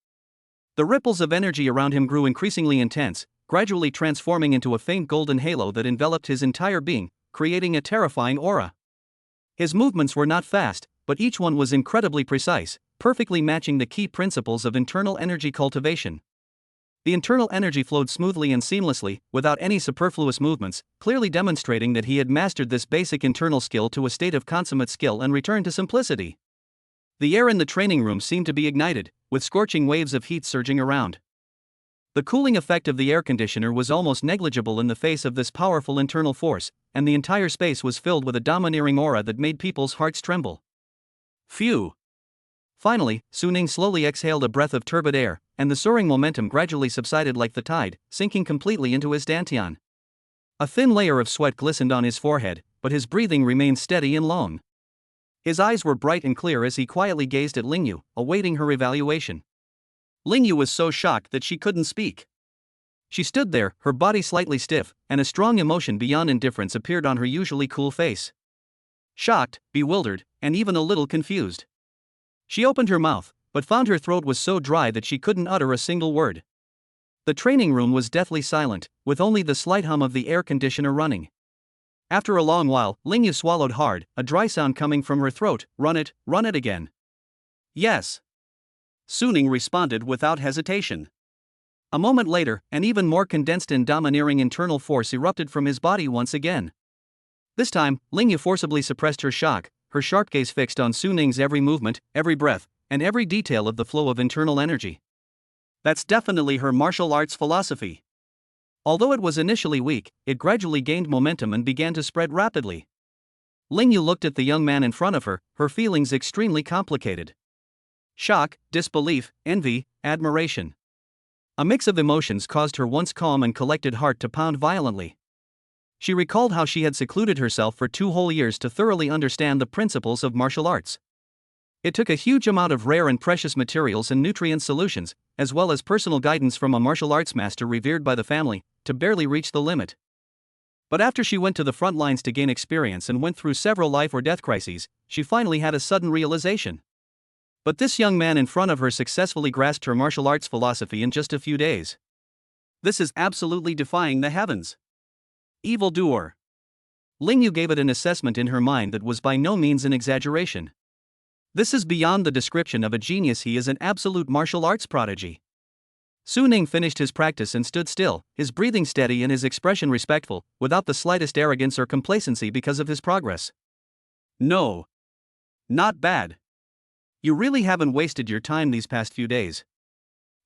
The ripples of energy around him grew increasingly intense, gradually transforming into a faint golden halo that enveloped his entire being, creating a terrifying aura. His movements were not fast, but each one was incredibly precise, perfectly matching the key principles of internal energy cultivation. The internal energy flowed smoothly and seamlessly, without any superfluous movements, clearly demonstrating that he had mastered this basic internal skill to a state of consummate skill and returned to simplicity. The air in the training room seemed to be ignited, with scorching waves of heat surging around. The cooling effect of the air conditioner was almost negligible in the face of this powerful internal force, and the entire space was filled with a domineering aura that made people's hearts tremble. Phew! Finally, Su Ning slowly exhaled a breath of turbid air, and the soaring momentum gradually subsided like the tide, sinking completely into his dantian. A thin layer of sweat glistened on his forehead, but his breathing remained steady and long. His eyes were bright and clear as he quietly gazed at Lingyu, awaiting her evaluation. Lingyu was so shocked that she couldn't speak. She stood there, her body slightly stiff, and a strong emotion beyond indifference appeared on her usually cool face. Shocked, bewildered, and even a little confused. She opened her mouth, but found her throat was so dry that she couldn't utter a single word. The training room was deathly silent, with only the slight hum of the air conditioner running. After a long while, Lingyu swallowed hard, a dry sound coming from her throat. Run it again. Yes. Su Ning responded without hesitation. A moment later, an even more condensed and domineering internal force erupted from his body once again. This time, Lingyu forcibly suppressed her shock, her sharp gaze fixed on Su Ning's every movement, every breath, and every detail of the flow of internal energy. That's definitely her martial arts philosophy. Although it was initially weak, it gradually gained momentum and began to spread rapidly. Lingyu looked at the young man in front of her, her feelings extremely complicated. Shock, disbelief, envy, admiration. A mix of emotions caused her once calm and collected heart to pound violently. She recalled how she had secluded herself for 2 whole years to thoroughly understand the principles of martial arts. It took a huge amount of rare and precious materials and nutrient solutions, as well as personal guidance from a martial arts master revered by the family, to barely reach the limit. But after she went to the front lines to gain experience and went through several life or death crises, she finally had a sudden realization. But this young man in front of her successfully grasped her martial arts philosophy in just a few days. This is absolutely defying the heavens. Evildoer. Lingyu gave it an assessment in her mind that was by no means an exaggeration. This is beyond the description of a genius. He is an absolute martial arts prodigy. Su Ning finished his practice and stood still, his breathing steady and his expression respectful, without the slightest arrogance or complacency because of his progress. No. Not bad. You really haven't wasted your time these past few days.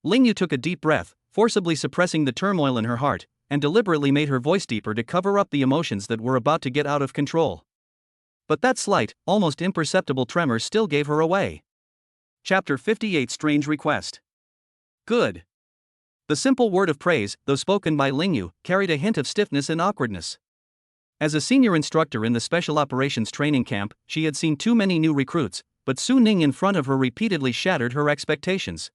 Lingyu took a deep breath, forcibly suppressing the turmoil in her heart, and deliberately made her voice deeper to cover up the emotions that were about to get out of control. But that slight, almost imperceptible tremor still gave her away. Chapter 58 Strange Request. Good. The simple word of praise, though spoken by Lingyu, carried a hint of stiffness and awkwardness. As a senior instructor in the Special Operations Training Camp, she had seen too many new recruits, but Su Ning in front of her repeatedly shattered her expectations.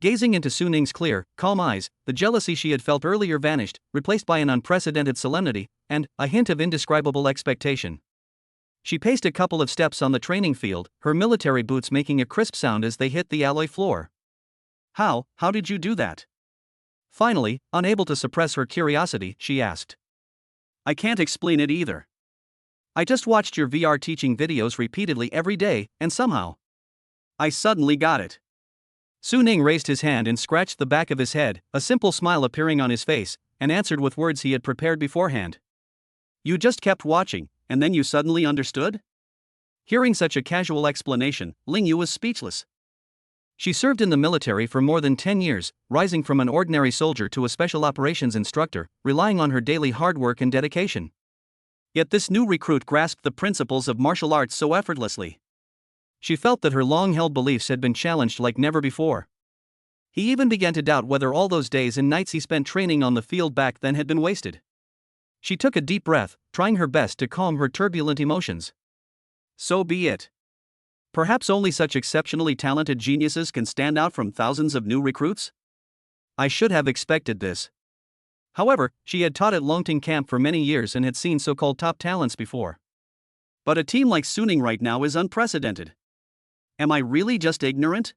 Gazing into Su Ning's clear, calm eyes, the jealousy she had felt earlier vanished, replaced by an unprecedented solemnity, and a hint of indescribable expectation. She paced a couple of steps on the training field, her military boots making a crisp sound as they hit the alloy floor. How did you do that? Finally, unable to suppress her curiosity, she asked. I can't explain it either. I just watched your VR teaching videos repeatedly every day, and somehow I suddenly got it. Su Ning raised his hand and scratched the back of his head, a simple smile appearing on his face, and answered with words he had prepared beforehand. You just kept watching, and then you suddenly understood? Hearing such a casual explanation, Lingyu was speechless. She served in the military for more than 10 years, rising from an ordinary soldier to a special operations instructor, relying on her daily hard work and dedication. Yet this new recruit grasped the principles of martial arts so effortlessly. She felt that her long-held beliefs had been challenged like never before. He even began to doubt whether all those days and nights he spent training on the field back then had been wasted. She took a deep breath, trying her best to calm her turbulent emotions. So be it. Perhaps only such exceptionally talented geniuses can stand out from thousands of new recruits? I should have expected this. However, she had taught at Longting Camp for many years and had seen so-called top talents before. But a team like Su Ning right now is unprecedented. Am I really just ignorant?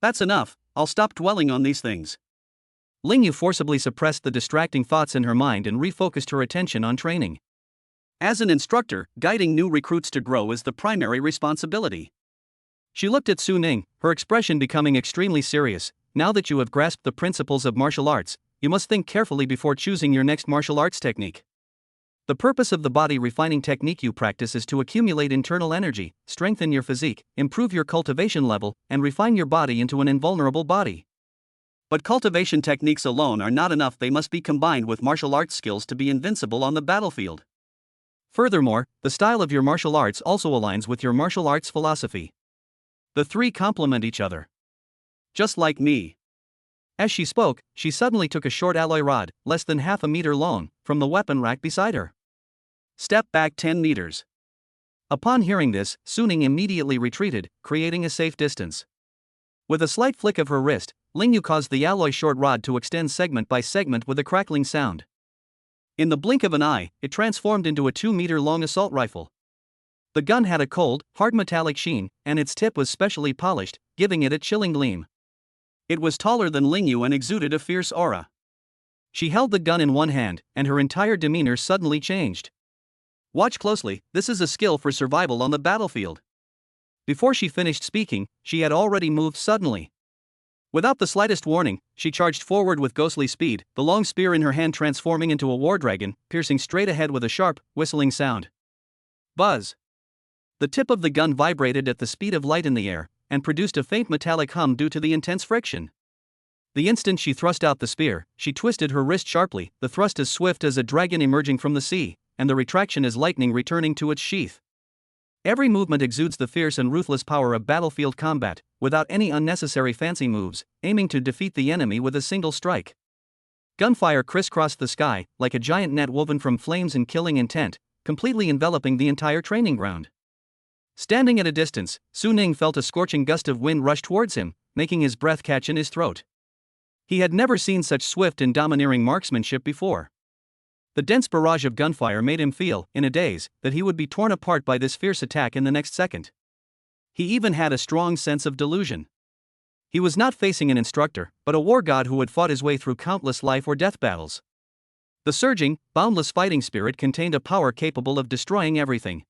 That's enough, I'll stop dwelling on these things. Lingyu forcibly suppressed the distracting thoughts in her mind and refocused her attention on training. As an instructor, guiding new recruits to grow is the primary responsibility. She looked at Su Ning, her expression becoming extremely serious. Now that you have grasped the principles of martial arts, you must think carefully before choosing your next martial arts technique. The purpose of the body refining technique you practice is to accumulate internal energy, strengthen your physique, improve your cultivation level, and refine your body into an invulnerable body. But cultivation techniques alone are not enough, they must be combined with martial arts skills to be invincible on the battlefield. Furthermore, the style of your martial arts also aligns with your martial arts philosophy. The three complement each other. Just like me. As she spoke, she suddenly took a short alloy rod, less than half a meter long, from the weapon rack beside her. Step back 10 meters. Upon hearing this, Su Ning immediately retreated, creating a safe distance. With a slight flick of her wrist, Lingyu caused the alloy short rod to extend segment by segment with a crackling sound. In the blink of an eye, it transformed into a 2-meter-long assault rifle. The gun had a cold, hard metallic sheen, and its tip was specially polished, giving it a chilling gleam. It was taller than Lingyu and exuded a fierce aura. She held the gun in one hand, and her entire demeanor suddenly changed. Watch closely, this is a skill for survival on the battlefield. Before she finished speaking, she had already moved suddenly. Without the slightest warning, she charged forward with ghostly speed, the long spear in her hand transforming into a war dragon, piercing straight ahead with a sharp, whistling sound. Buzz! The tip of the gun vibrated at the speed of light in the air, and produced a faint metallic hum due to the intense friction. The instant she thrust out the spear, she twisted her wrist sharply, the thrust as swift as a dragon emerging from the sea, and the retraction as lightning returning to its sheath. Every movement exudes the fierce and ruthless power of battlefield combat, without any unnecessary fancy moves, aiming to defeat the enemy with a single strike. Gunfire crisscrossed the sky, like a giant net woven from flames and killing intent, completely enveloping the entire training ground. Standing at a distance, Su Ning felt a scorching gust of wind rush towards him, making his breath catch in his throat. He had never seen such swift and domineering marksmanship before. The dense barrage of gunfire made him feel, in a daze, that he would be torn apart by this fierce attack in the next second. He even had a strong sense of delusion. He was not facing an instructor, but a war god who had fought his way through countless life or death battles. The surging, boundless fighting spirit contained a power capable of destroying everything.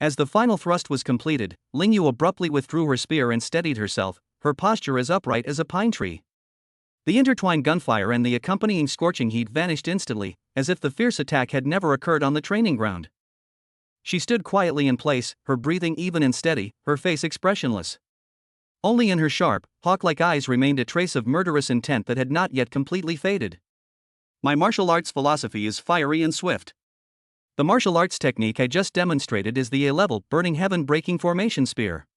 As the final thrust was completed, Ling Yu abruptly withdrew her spear and steadied herself, her posture as upright as a pine tree. The intertwined gunfire and the accompanying scorching heat vanished instantly, as if the fierce attack had never occurred on the training ground. She stood quietly in place, her breathing even and steady, her face expressionless. Only in her sharp, hawk-like eyes remained a trace of murderous intent that had not yet completely faded. My martial arts philosophy is fiery and swift. The martial arts technique I just demonstrated is the A-level Burning Heaven Breaking Formation Spear.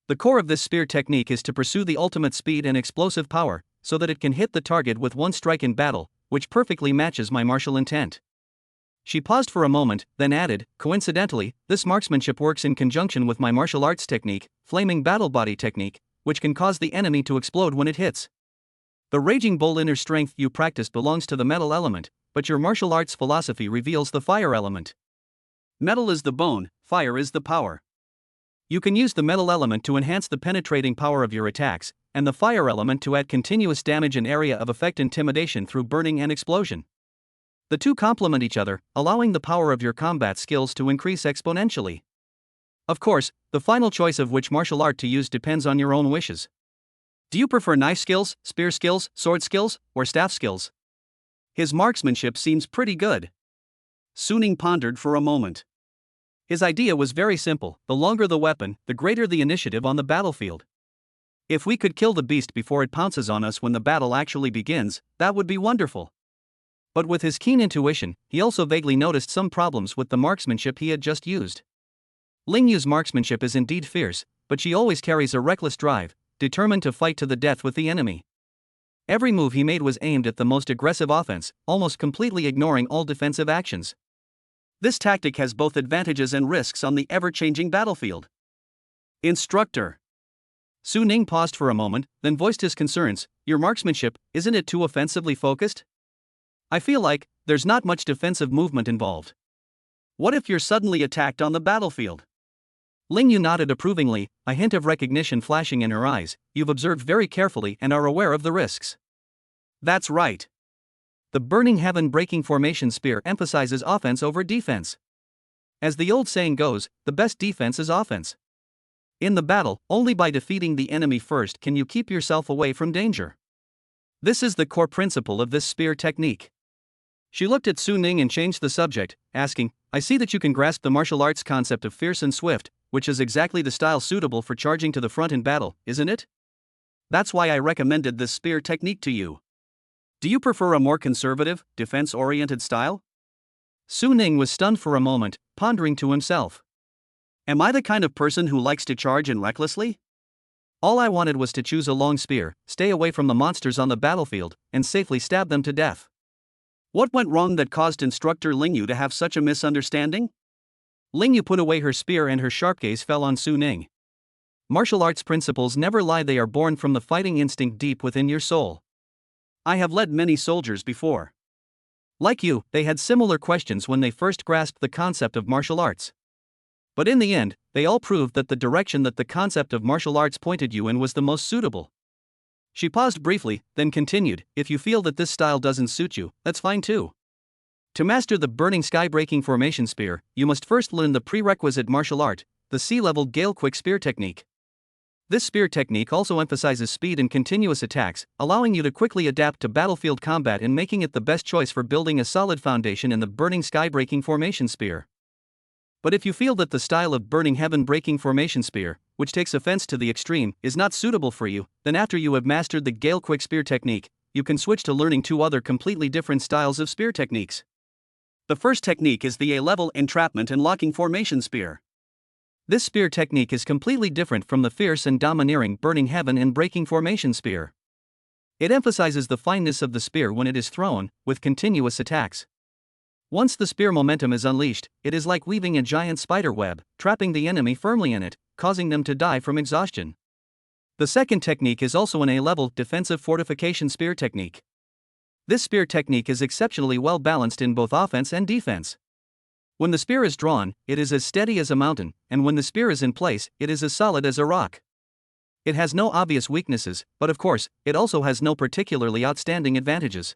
The core of this spear technique is to pursue the ultimate speed and explosive power, so that it can hit the target with one strike in battle, which perfectly matches my martial intent. She paused for a moment, then added, coincidentally, this marksmanship works in conjunction with my martial arts technique, Flaming Battle Body Technique, which can cause the enemy to explode when it hits. The raging bull inner strength you practice belongs to the metal element, but your martial arts philosophy reveals the fire element. Metal is the bone, fire is the power. You can use the metal element to enhance the penetrating power of your attacks, and the fire element to add continuous damage and area of effect intimidation through burning and explosion. The two complement each other, allowing the power of your combat skills to increase exponentially. Of course, the final choice of which martial art to use depends on your own wishes. Do you prefer knife skills, spear skills, sword skills, or staff skills? His marksmanship seems pretty good. Su Ning pondered for a moment. His idea was very simple: the longer the weapon, the greater the initiative on the battlefield. If we could kill the beast before it pounces on us when the battle actually begins, that would be wonderful. But with his keen intuition, he also vaguely noticed some problems with the marksmanship he had just used. Ling Yu's marksmanship is indeed fierce, but she always carries a reckless drive, determined to fight to the death with the enemy. Every move he made was aimed at the most aggressive offense, almost completely ignoring all defensive actions. This tactic has both advantages and risks on the ever-changing battlefield. Instructor. Su Ning paused for a moment, then voiced his concerns. Your marksmanship, isn't it too offensively focused? I feel like there's not much defensive movement involved. What if you're suddenly attacked on the battlefield? Ling Yu nodded approvingly, a hint of recognition flashing in her eyes. You've observed very carefully and are aware of the risks. That's right. The Burning Heaven Breaking Formation Spear emphasizes offense over defense. As the old saying goes, the best defense is offense. In the battle, only by defeating the enemy first can you keep yourself away from danger. This is the core principle of this spear technique. She looked at Su Ning and changed the subject, asking, I see that you can grasp the martial arts concept of fierce and swift, which is exactly the style suitable for charging to the front in battle, isn't it? That's why I recommended this spear technique to you. Do you prefer a more conservative, defense-oriented style? Su Ning was stunned for a moment, pondering to himself. Am I the kind of person who likes to charge in recklessly? All I wanted was to choose a long spear, stay away from the monsters on the battlefield, and safely stab them to death. What went wrong that caused instructor Ling Yu to have such a misunderstanding? Ling Yu put away her spear and her sharp gaze fell on Su Ning. Martial arts principles never lie, they are born from the fighting instinct deep within your soul. I have led many soldiers before. Like you, they had similar questions when they first grasped the concept of martial arts. But in the end, they all proved that the direction that the concept of martial arts pointed you in was the most suitable. She paused briefly, then continued, if you feel that this style doesn't suit you, that's fine too. To master the Burning Sky Breaking Formation Spear, you must first learn the prerequisite martial art, the sea-level Gale Quick Spear Technique. This spear technique also emphasizes speed and continuous attacks, allowing you to quickly adapt to battlefield combat and making it the best choice for building a solid foundation in the Burning Sky Breaking Formation Spear. But if you feel that the style of Burning Heaven Breaking Formation Spear, which takes offense to the extreme, is not suitable for you, then after you have mastered the Gale Quick Spear Technique, you can switch to learning two other completely different styles of spear techniques. The first technique is the A-level Entrapment and Locking Formation Spear. This spear technique is completely different from the fierce and domineering Burning Heaven and Breaking Formation Spear. It emphasizes the fineness of the spear when it is thrown, with continuous attacks. Once the spear momentum is unleashed, it is like weaving a giant spider web, trapping the enemy firmly in it, causing them to die from exhaustion. The second technique is also an A-level defensive fortification spear technique. This spear technique is exceptionally well balanced in both offense and defense. When the spear is drawn, it is as steady as a mountain, and when the spear is in place, it is as solid as a rock. It has no obvious weaknesses, but of course, it also has no particularly outstanding advantages.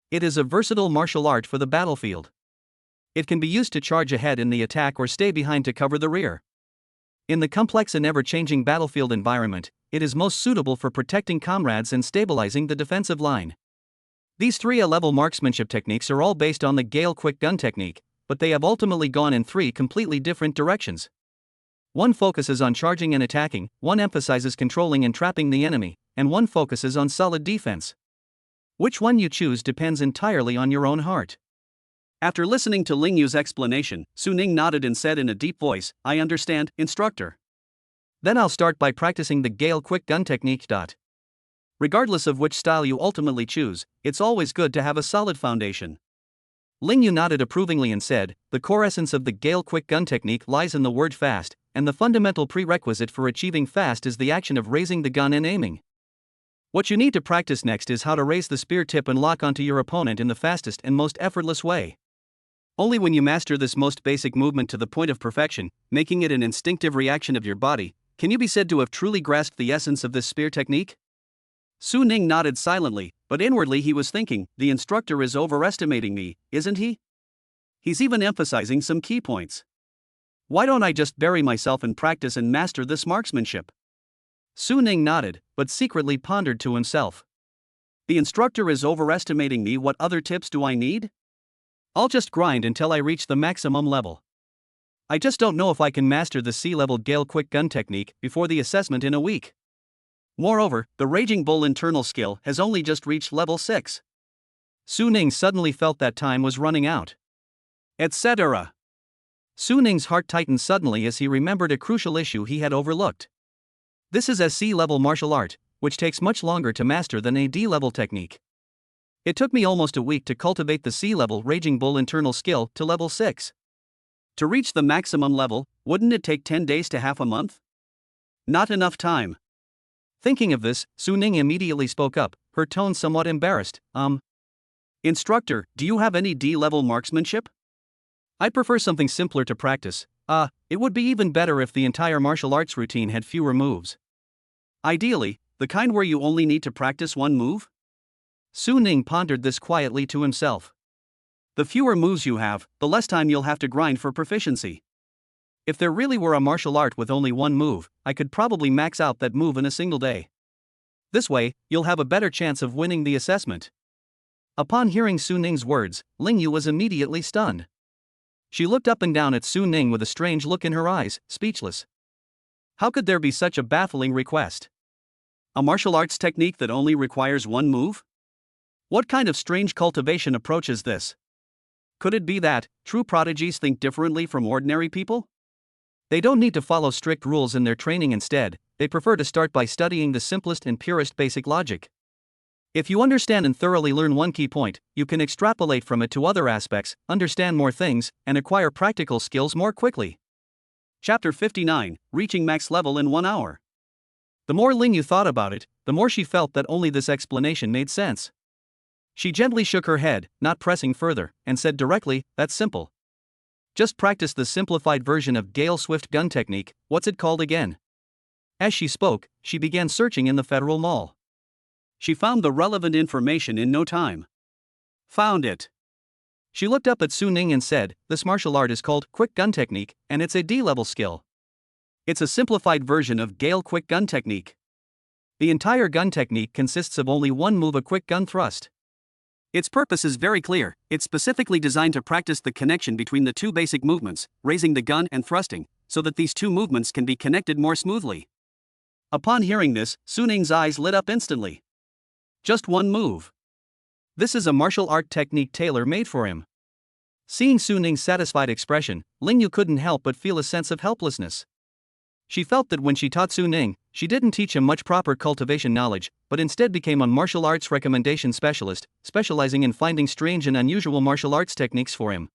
It is a versatile martial art for the battlefield. It can be used to charge ahead in the attack or stay behind to cover the rear. In the complex and ever-changing battlefield environment, it is most suitable for protecting comrades and stabilizing the defensive line. These three A-level marksmanship techniques are all based on the Gale quick gun technique, but they have ultimately gone in three completely different directions. One focuses on charging and attacking, one emphasizes controlling and trapping the enemy, and one focuses on solid defense. Which one you choose depends entirely on your own heart. After listening to Ling Yu's explanation, Su Ning nodded and said in a deep voice, "I understand, instructor. Then I'll start by practicing the Gale quick gun technique. Regardless of which style you ultimately choose, it's always good to have a solid foundation." Ling Yu nodded approvingly and said, "The core essence of the Gale quick gun technique lies in the word fast, and the fundamental prerequisite for achieving fast is the action of raising the gun and aiming. What you need to practice next is how to raise the spear tip and lock onto your opponent in the fastest and most effortless way. Only when you master this most basic movement to the point of perfection, making it an instinctive reaction of your body, can you be said to have truly grasped the essence of this spear technique." Su Ning nodded silently, but inwardly he was thinking, the instructor is overestimating me, isn't he? He's even emphasizing some key points. Why don't I just bury myself in practice and master this marksmanship? Su Ning nodded, but secretly pondered to himself. The instructor is overestimating me. What other tips do I need? I'll just grind until I reach the maximum level. I just don't know if I can master the C-level Gale quick gun technique before the assessment in a week. Moreover, the Raging Bull internal skill has only just reached level 6. Su Ning suddenly felt that time was running out. Etc. Su Ning's heart tightened suddenly as he remembered a crucial issue he had overlooked. This is a C-level martial art, which takes much longer to master than a D-level technique. It took me almost a week to cultivate the C-level Raging Bull internal skill to level 6. To reach the maximum level, wouldn't it take 10 days to half a month? Not enough time. Thinking of this, Su Ning immediately spoke up, her tone somewhat embarrassed. Instructor, do you have any D-level marksmanship? I prefer something simpler to practice. It would be even better if the entire martial arts routine had fewer moves. Ideally, the kind where you only need to practice one move? Su Ning pondered this quietly to himself. The fewer moves you have, the less time you'll have to grind for proficiency. If there really were a martial art with only one move, I could probably max out that move in a single day. This way, you'll have a better chance of winning the assessment. Upon hearing Su Ning's words, Ling Yu was immediately stunned. She looked up and down at Su Ning with a strange look in her eyes, speechless. How could there be such a baffling request? A martial arts technique that only requires one move? What kind of strange cultivation approach is this? Could it be that true prodigies think differently from ordinary people? They don't need to follow strict rules in their training. Instead, they prefer to start by studying the simplest and purest basic logic. If you understand and thoroughly learn one key point, you can extrapolate from it to other aspects, understand more things, and acquire practical skills more quickly. Chapter 59, Reaching Max Level in 1 Hour. The more Ling Yu thought about it, the more she felt that only this explanation made sense. She gently shook her head, not pressing further, and said directly, "That's simple. Just practice the simplified version of Gale Swift gun technique. What's it called again?" As she spoke, she began searching in the Federal Mall. She found the relevant information in no time. Found it. She looked up at Su Ning and said, "This martial art is called Quick Gun Technique, and it's a D-level skill. It's a simplified version of Gale Quick Gun Technique. The entire gun technique consists of only one move, a quick gun thrust. Its purpose is very clear. It's specifically designed to practice the connection between the two basic movements, raising the gun and thrusting, so that these two movements can be connected more smoothly." Upon hearing this, Su Ning's eyes lit up instantly. Just one move. This is a martial art technique tailor-made for him. Seeing Su Ning's satisfied expression, Ling Yu couldn't help but feel a sense of helplessness. She felt that when she taught Su Ning, she didn't teach him much proper cultivation knowledge, but instead became a martial arts recommendation specialist, specializing in finding strange and unusual martial arts techniques for him.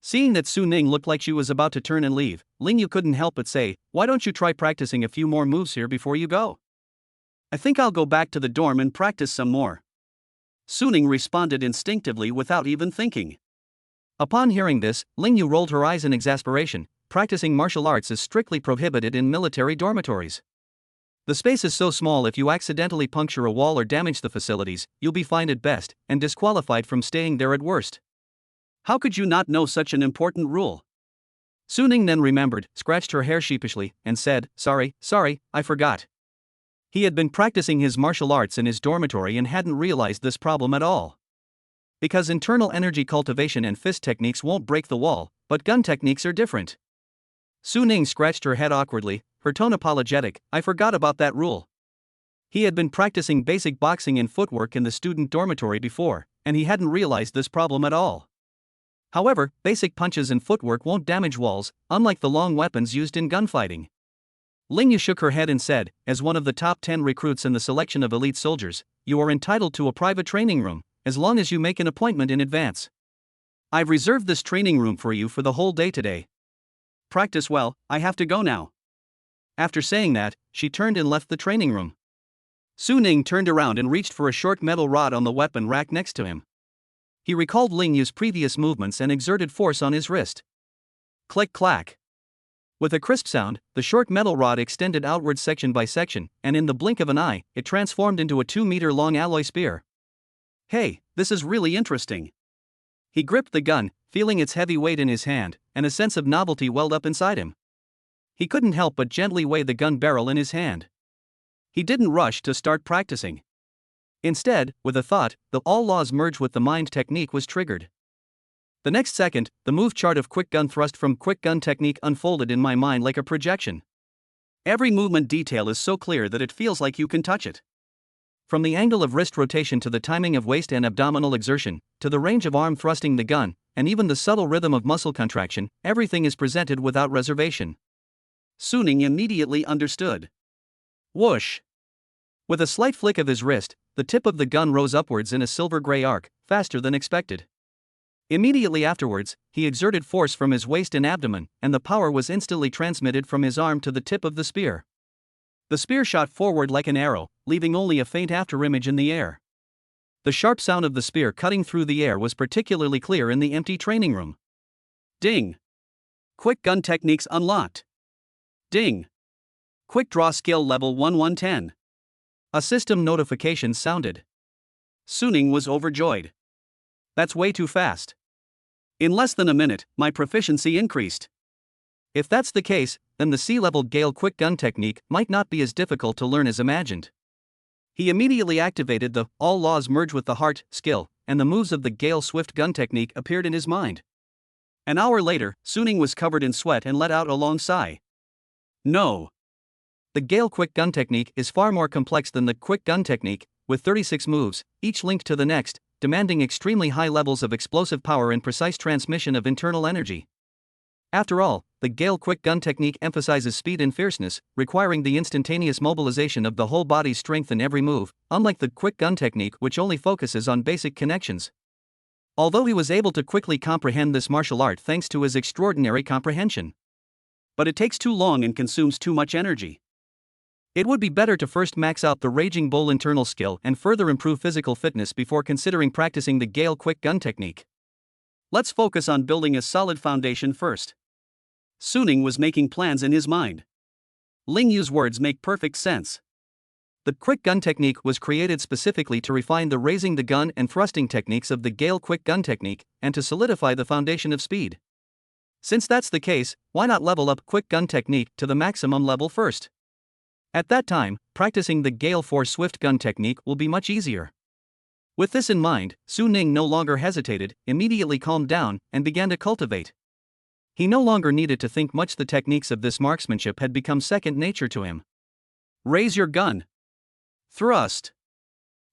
Seeing that Su Ning looked like she was about to turn and leave, Ling Yu couldn't help but say, "Why don't you try practicing a few more moves here before you go? I think I'll go back to the dorm and practice some more." Su Ning responded instinctively without even thinking. Upon hearing this, Ling Yu rolled her eyes in exasperation. Practicing martial arts is strictly prohibited in military dormitories. The space is so small, if you accidentally puncture a wall or damage the facilities, you'll be fined at best, and disqualified from staying there at worst. How could you not know such an important rule? Su Ning then remembered, scratched her hair sheepishly, and said, Sorry, I forgot." He had been practicing his martial arts in his dormitory and hadn't realized this problem at all. Because internal energy cultivation and fist techniques won't break the wall, but gun techniques are different. Su Ning scratched her head awkwardly, her tone apologetic. "I forgot about that rule." He had been practicing basic boxing and footwork in the student dormitory before, and he hadn't realized this problem at all. However, basic punches and footwork won't damage walls, unlike the long weapons used in gunfighting. Ling Yu shook her head and said, "As one of the top 10 recruits in the selection of elite soldiers, you are entitled to a private training room, as long as you make an appointment in advance. I've reserved this training room for you for the whole day today. Practice well, I have to go now." After saying that, she turned and left the training room. Su Ning turned around and reached for a short metal rod on the weapon rack next to him. He recalled Ling Yu's previous movements and exerted force on his wrist. Click-clack. With a crisp sound, the short metal rod extended outward section by section, and in the blink of an eye, it transformed into a 2-meter-long alloy spear. "Hey, this is really interesting." He gripped the gun, feeling its heavy weight in his hand, and a sense of novelty welled up inside him. He couldn't help but gently weigh the gun barrel in his hand. He didn't rush to start practicing. Instead, with a thought, the all laws merge with the mind technique was triggered. The next second, the move chart of quick gun thrust from quick gun technique unfolded in my mind like a projection. Every movement detail is so clear that it feels like you can touch it. From the angle of wrist rotation to the timing of waist and abdominal exertion, to the range of arm thrusting the gun, and even the subtle rhythm of muscle contraction, everything is presented without reservation. Su Ning immediately understood. Whoosh! With a slight flick of his wrist, the tip of the gun rose upwards in a silver-gray arc, faster than expected. Immediately afterwards, he exerted force from his waist and abdomen, and the power was instantly transmitted from his arm to the tip of the spear. The spear shot forward like an arrow, leaving only a faint afterimage in the air. The sharp sound of the spear cutting through the air was particularly clear in the empty training room. Ding! Quick gun techniques unlocked. Ding! Quick draw skill level 1110. A system notification sounded. Su Ning was overjoyed. That's way too fast. In less than a minute, my proficiency increased. If that's the case, then the C-level Gale quick gun technique might not be as difficult to learn as imagined. He immediately activated the all laws merge with the heart skill, and the moves of the Gale swift gun technique appeared in his mind. An hour later, Su Ning was covered in sweat and let out a long sigh. No. The Gale quick gun technique is far more complex than the quick gun technique, with 36 moves, each linked to the next, demanding extremely high levels of explosive power and precise transmission of internal energy. After all, the Gale quick gun technique emphasizes speed and fierceness, requiring the instantaneous mobilization of the whole body's strength in every move, unlike the quick gun technique which only focuses on basic connections. Although he was able to quickly comprehend this martial art thanks to his extraordinary comprehension. But it takes too long and consumes too much energy. It would be better to first max out the Raging Bull internal skill and further improve physical fitness before considering practicing the Gale quick gun technique. Let's focus on building a solid foundation first. Su Ning was making plans in his mind. Ling Yu's words make perfect sense. The quick gun technique was created specifically to refine the raising the gun and thrusting techniques of the Gale quick gun technique, and to solidify the foundation of speed. Since that's the case, why not level up quick gun technique to the maximum level first? At that time, practicing the Gale 4 swift gun technique will be much easier. With this in mind, Su Ning no longer hesitated, immediately calmed down, and began to cultivate. He no longer needed to think much. The techniques of this marksmanship had become second nature to him. Raise your gun. Thrust.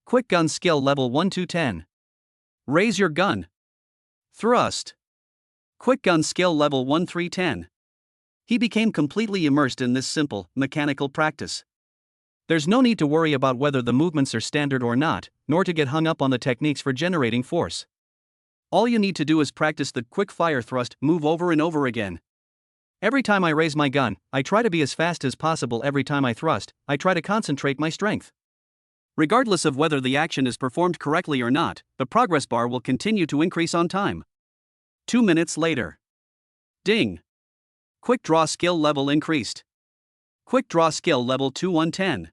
Quick gun skill level 1-10. Raise your gun. Thrust. Quick gun skill level 1-3-10. He became completely immersed in this simple, mechanical practice. There's no need to worry about whether the movements are standard or not, nor to get hung up on the techniques for generating force. All you need to do is practice the quick fire thrust move over and over again. Every time I raise my gun, I try to be as fast as possible. Every time I thrust, I try to concentrate my strength. Regardless of whether the action is performed correctly or not, the progress bar will continue to increase on time. 2 minutes later. Ding! Quick draw skill level increased. Quick draw skill level 2110.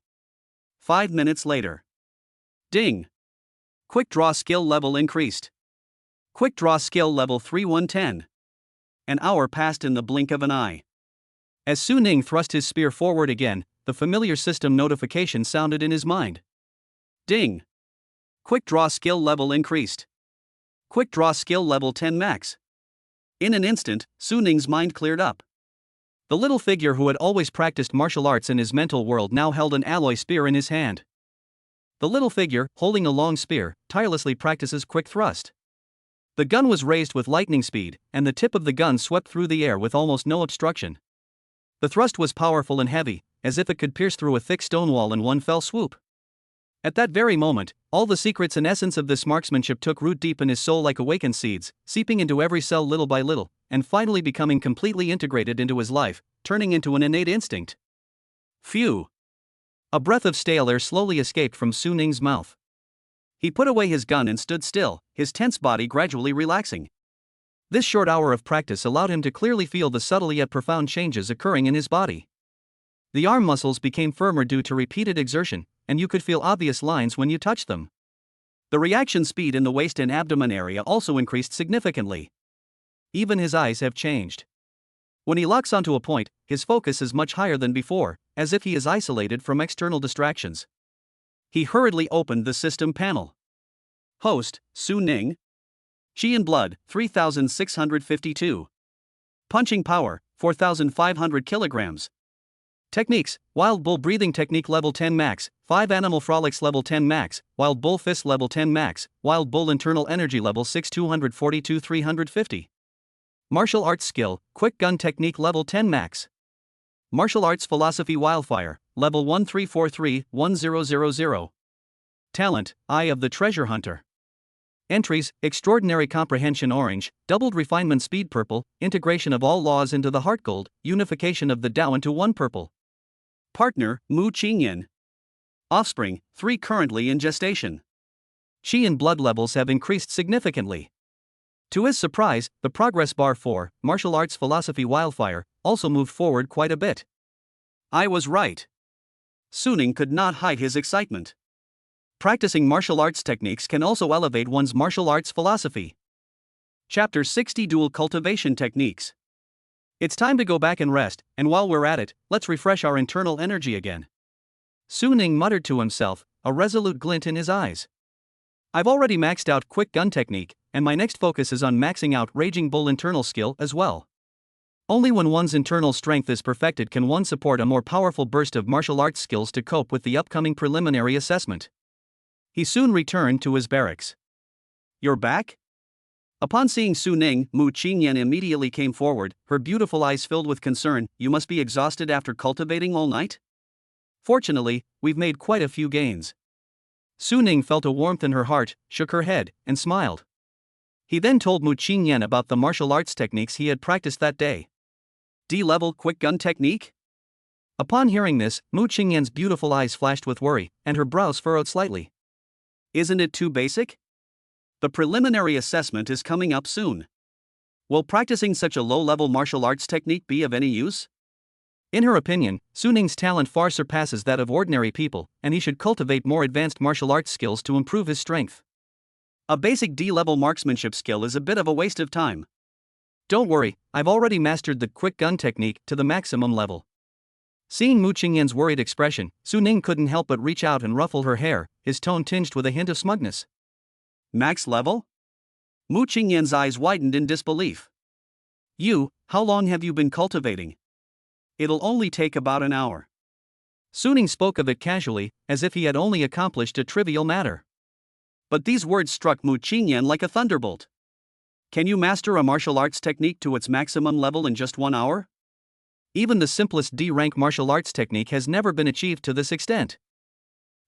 5 minutes later. Ding! Quick draw skill level increased. Quick draw skill level 3110. An hour passed in the blink of an eye. As Su Ning thrust his spear forward again, the familiar system notification sounded in his mind. Ding! Quick draw skill level increased. Quick draw skill level 10 max. In an instant, Su Ning's mind cleared up. The little figure who had always practiced martial arts in his mental world now held an alloy spear in his hand. The little figure, holding a long spear, tirelessly practices quick thrust. The gun was raised with lightning speed, and the tip of the gun swept through the air with almost no obstruction. The thrust was powerful and heavy, as if it could pierce through a thick stone wall in one fell swoop. At that very moment, all the secrets and essence of this marksmanship took root deep in his soul like awakened seeds, seeping into every cell little by little, and finally becoming completely integrated into his life, turning into an innate instinct. Phew! A breath of stale air slowly escaped from Su Ning's mouth. He put away his gun and stood still, his tense body gradually relaxing. This short hour of practice allowed him to clearly feel the subtle yet profound changes occurring in his body. The arm muscles became firmer due to repeated exertion, and you could feel obvious lines when you touched them. The reaction speed in the waist and abdomen area also increased significantly. Even his eyes have changed. When he locks onto a point, his focus is much higher than before, as if he is isolated from external distractions. He hurriedly opened the system panel. Host, Su Ning. Chi and blood, 3,652. Punching power, 4,500 kilograms. Techniques: Wild Bull Breathing Technique level 10 max, 5 Animal Frolics level 10 max, Wild Bull Fist level 10 max, Wild Bull Internal Energy level 6 242 350. Martial Arts Skill, Quick Gun Technique level 10 max. Martial Arts Philosophy Wildfire, level 1343-1000. Talent, Eye of the Treasure Hunter. Entries: Extraordinary Comprehension Orange, Doubled Refinement Speed Purple, Integration of all laws into the Heart Gold, Unification of the Tao into one Purple. Partner, Mu Qingyan. Offspring, 3 currently in gestation. Chi and blood levels have increased significantly. To his surprise, the progress bar for Martial Arts Philosophy Wildfire also moved forward quite a bit. I was right. Su Ning could not hide his excitement. Practicing martial arts techniques can also elevate one's martial arts philosophy. Chapter 60 Dual Cultivation Techniques. It's time to go back and rest, and while we're at it, let's refresh our internal energy again. Su Ning muttered to himself, a resolute glint in his eyes. I've already maxed out Quick Gun Technique, and my next focus is on maxing out Raging Bull internal skill as well. Only when one's internal strength is perfected can one support a more powerful burst of martial arts skills to cope with the upcoming preliminary assessment. He soon returned to his barracks. You're back? Upon seeing Su Ning, Mu Qingyan immediately came forward, her beautiful eyes filled with concern. You must be exhausted after cultivating all night? Fortunately, we've made quite a few gains. Su Ning felt a warmth in her heart, shook her head, and smiled. He then told Mu Qingyan about the martial arts techniques he had practiced that day. D-level quick gun technique? Upon hearing this, Mu Qingyan's beautiful eyes flashed with worry, and her brows furrowed slightly. Isn't it too basic? The preliminary assessment is coming up soon. Will practicing such a low-level martial arts technique be of any use? In her opinion, Su Ning's talent far surpasses that of ordinary people, and he should cultivate more advanced martial arts skills to improve his strength. A basic D-level marksmanship skill is a bit of a waste of time. Don't worry, I've already mastered the quick gun technique to the maximum level. Seeing Mu Qingyan's worried expression, Su Ning couldn't help but reach out and ruffle her hair, his tone tinged with a hint of smugness. Max level? Mu Qingyan's eyes widened in disbelief. How long have you been cultivating? It'll only take about an hour. Su Ning spoke of it casually, as if he had only accomplished a trivial matter. But these words struck Mu Qingyan like a thunderbolt. Can you master a martial arts technique to its maximum level in just 1 hour? Even the simplest D-rank martial arts technique has never been achieved to this extent.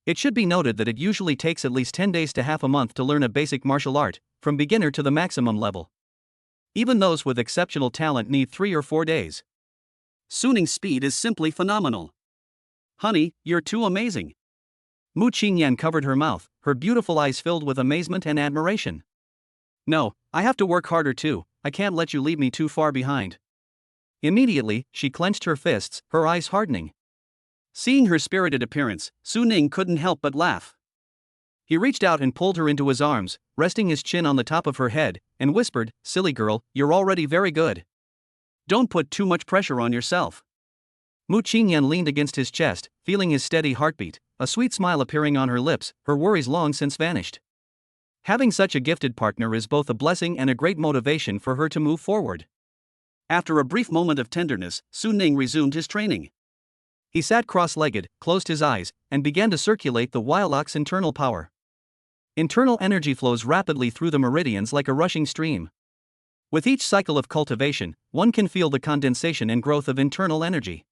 It should be noted that it usually takes at least 10 days to half a month to learn a basic martial art, from beginner to the maximum level. Even those with exceptional talent need 3 or 4 days. Su Ning's speed is simply phenomenal. Honey, you're too amazing. Mu Qingyan covered her mouth, her beautiful eyes filled with amazement and admiration. No, I have to work harder too, I can't let you leave me too far behind. Immediately, she clenched her fists, her eyes hardening. Seeing her spirited appearance, Su Ning couldn't help but laugh. He reached out and pulled her into his arms, resting his chin on the top of her head, and whispered, "Silly girl, you're already very good. Don't put too much pressure on yourself." Mu Qingyan leaned against his chest, feeling his steady heartbeat, a sweet smile appearing on her lips, her worries long since vanished. Having such a gifted partner is both a blessing and a great motivation for her to move forward. After a brief moment of tenderness, Su Ning resumed his training. He sat cross-legged, closed his eyes, and began to circulate the Wild-Ox internal power. Internal energy flows rapidly through the meridians like a rushing stream. With each cycle of cultivation, one can feel the condensation and growth of internal energy.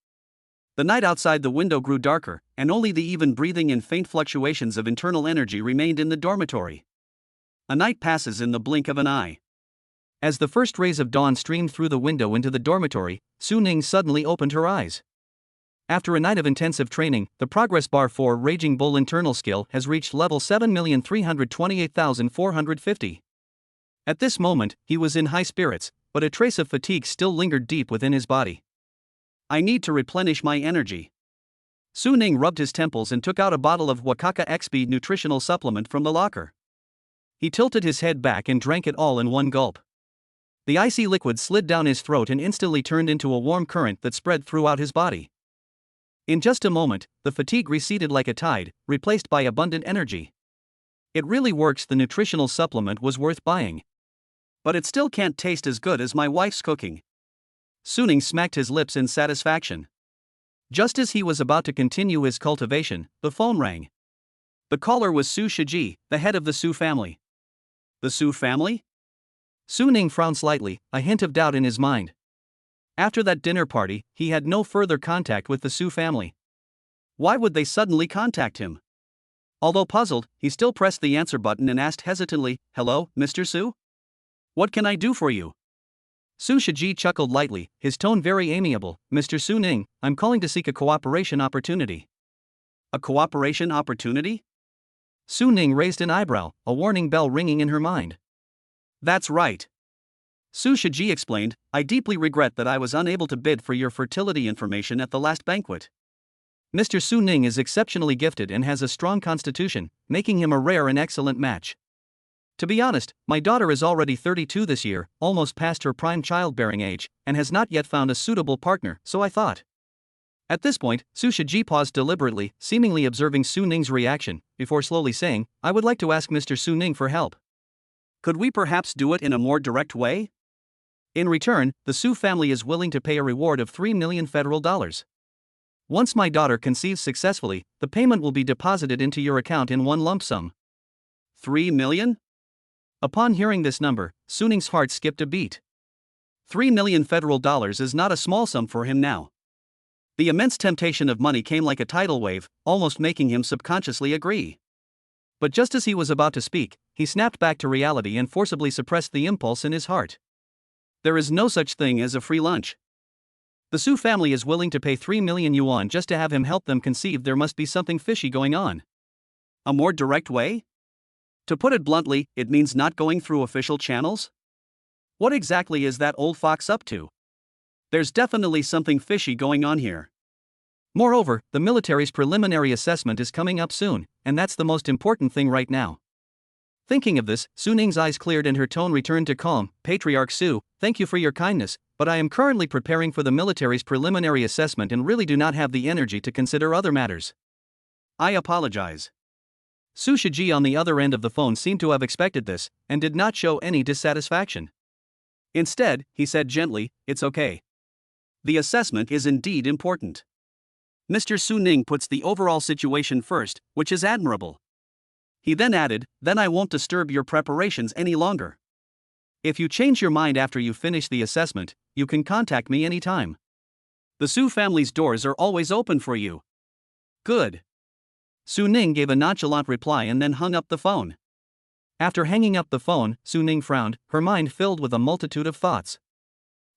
The night outside the window grew darker, and only the even breathing and faint fluctuations of internal energy remained in the dormitory. A night passes in the blink of an eye. As the first rays of dawn streamed through the window into the dormitory, Su Ning suddenly opened her eyes. After a night of intensive training, the Progress Bar 4 Raging Bull internal skill has reached level 7,328,450. At this moment, he was in high spirits, but a trace of fatigue still lingered deep within his body. I need to replenish my energy. Su Ning rubbed his temples and took out a bottle of Wakaka XP nutritional supplement from the locker. He tilted his head back and drank it all in one gulp. The icy liquid slid down his throat and instantly turned into a warm current that spread throughout his body. In just a moment, the fatigue receded like a tide, replaced by abundant energy. It really works. The nutritional supplement was worth buying. But it still can't taste as good as my wife's cooking. Su Ning smacked his lips in satisfaction. Just as he was about to continue his cultivation, the phone rang. The caller was Su Shiji, the head of the Su family. The Su family? Su Ning frowned slightly, a hint of doubt in his mind. After that dinner party, he had no further contact with the Su family. Why would they suddenly contact him? Although puzzled, he still pressed the answer button and asked hesitantly, "Hello, Mr. Su? What can I do for you?" Su Shiji chuckled lightly, his tone very amiable. "Mr. Su Ning, I'm calling to seek a cooperation opportunity." A cooperation opportunity? Su Ning raised an eyebrow, a warning bell ringing in her mind. That's right. Su Shiji explained, "I deeply regret that I was unable to bid for your fertility information at the last banquet. Mr. Su Ning is exceptionally gifted and has a strong constitution, making him a rare and excellent match. To be honest, my daughter is already 32 this year, almost past her prime childbearing age, and has not yet found a suitable partner, so I thought." At this point, Su Shiji paused deliberately, seemingly observing Su Ning's reaction, before slowly saying, "I would like to ask Mr. Su Ning for help. Could we perhaps do it in a more direct way? In return, the Su family is willing to pay a reward of $3 million federal dollars. Once my daughter conceives successfully, the payment will be deposited into your account in one lump sum." 3 million? Upon hearing this number, Su Ning's heart skipped a beat. 3 million federal dollars is not a small sum for him now. The immense temptation of money came like a tidal wave, almost making him subconsciously agree. But just as he was about to speak, he snapped back to reality and forcibly suppressed the impulse in his heart. There is no such thing as a free lunch. The Su family is willing to pay 3 million yuan just to have him help them conceive. There must be something fishy going on. A more direct way? To put it bluntly, it means not going through official channels? What exactly is that old fox up to? There's definitely something fishy going on here. Moreover, the military's preliminary assessment is coming up soon, and that's the most important thing right now. Thinking of this, Su Ning's eyes cleared and her tone returned to calm. "Patriarch Su, thank you for your kindness, but I am currently preparing for the military's preliminary assessment and really do not have the energy to consider other matters. I apologize." Su Shiji on the other end of the phone seemed to have expected this, and did not show any dissatisfaction. Instead, he said gently, "It's okay. The assessment is indeed important. Mr. Su Ning puts the overall situation first, which is admirable." He then added, "Then I won't disturb your preparations any longer. If you change your mind after you finish the assessment, you can contact me anytime." The Su family's doors are always open for you. Good. Su Ning gave a nonchalant reply and then hung up the phone. After hanging up the phone, Su Ning frowned, her mind filled with a multitude of thoughts.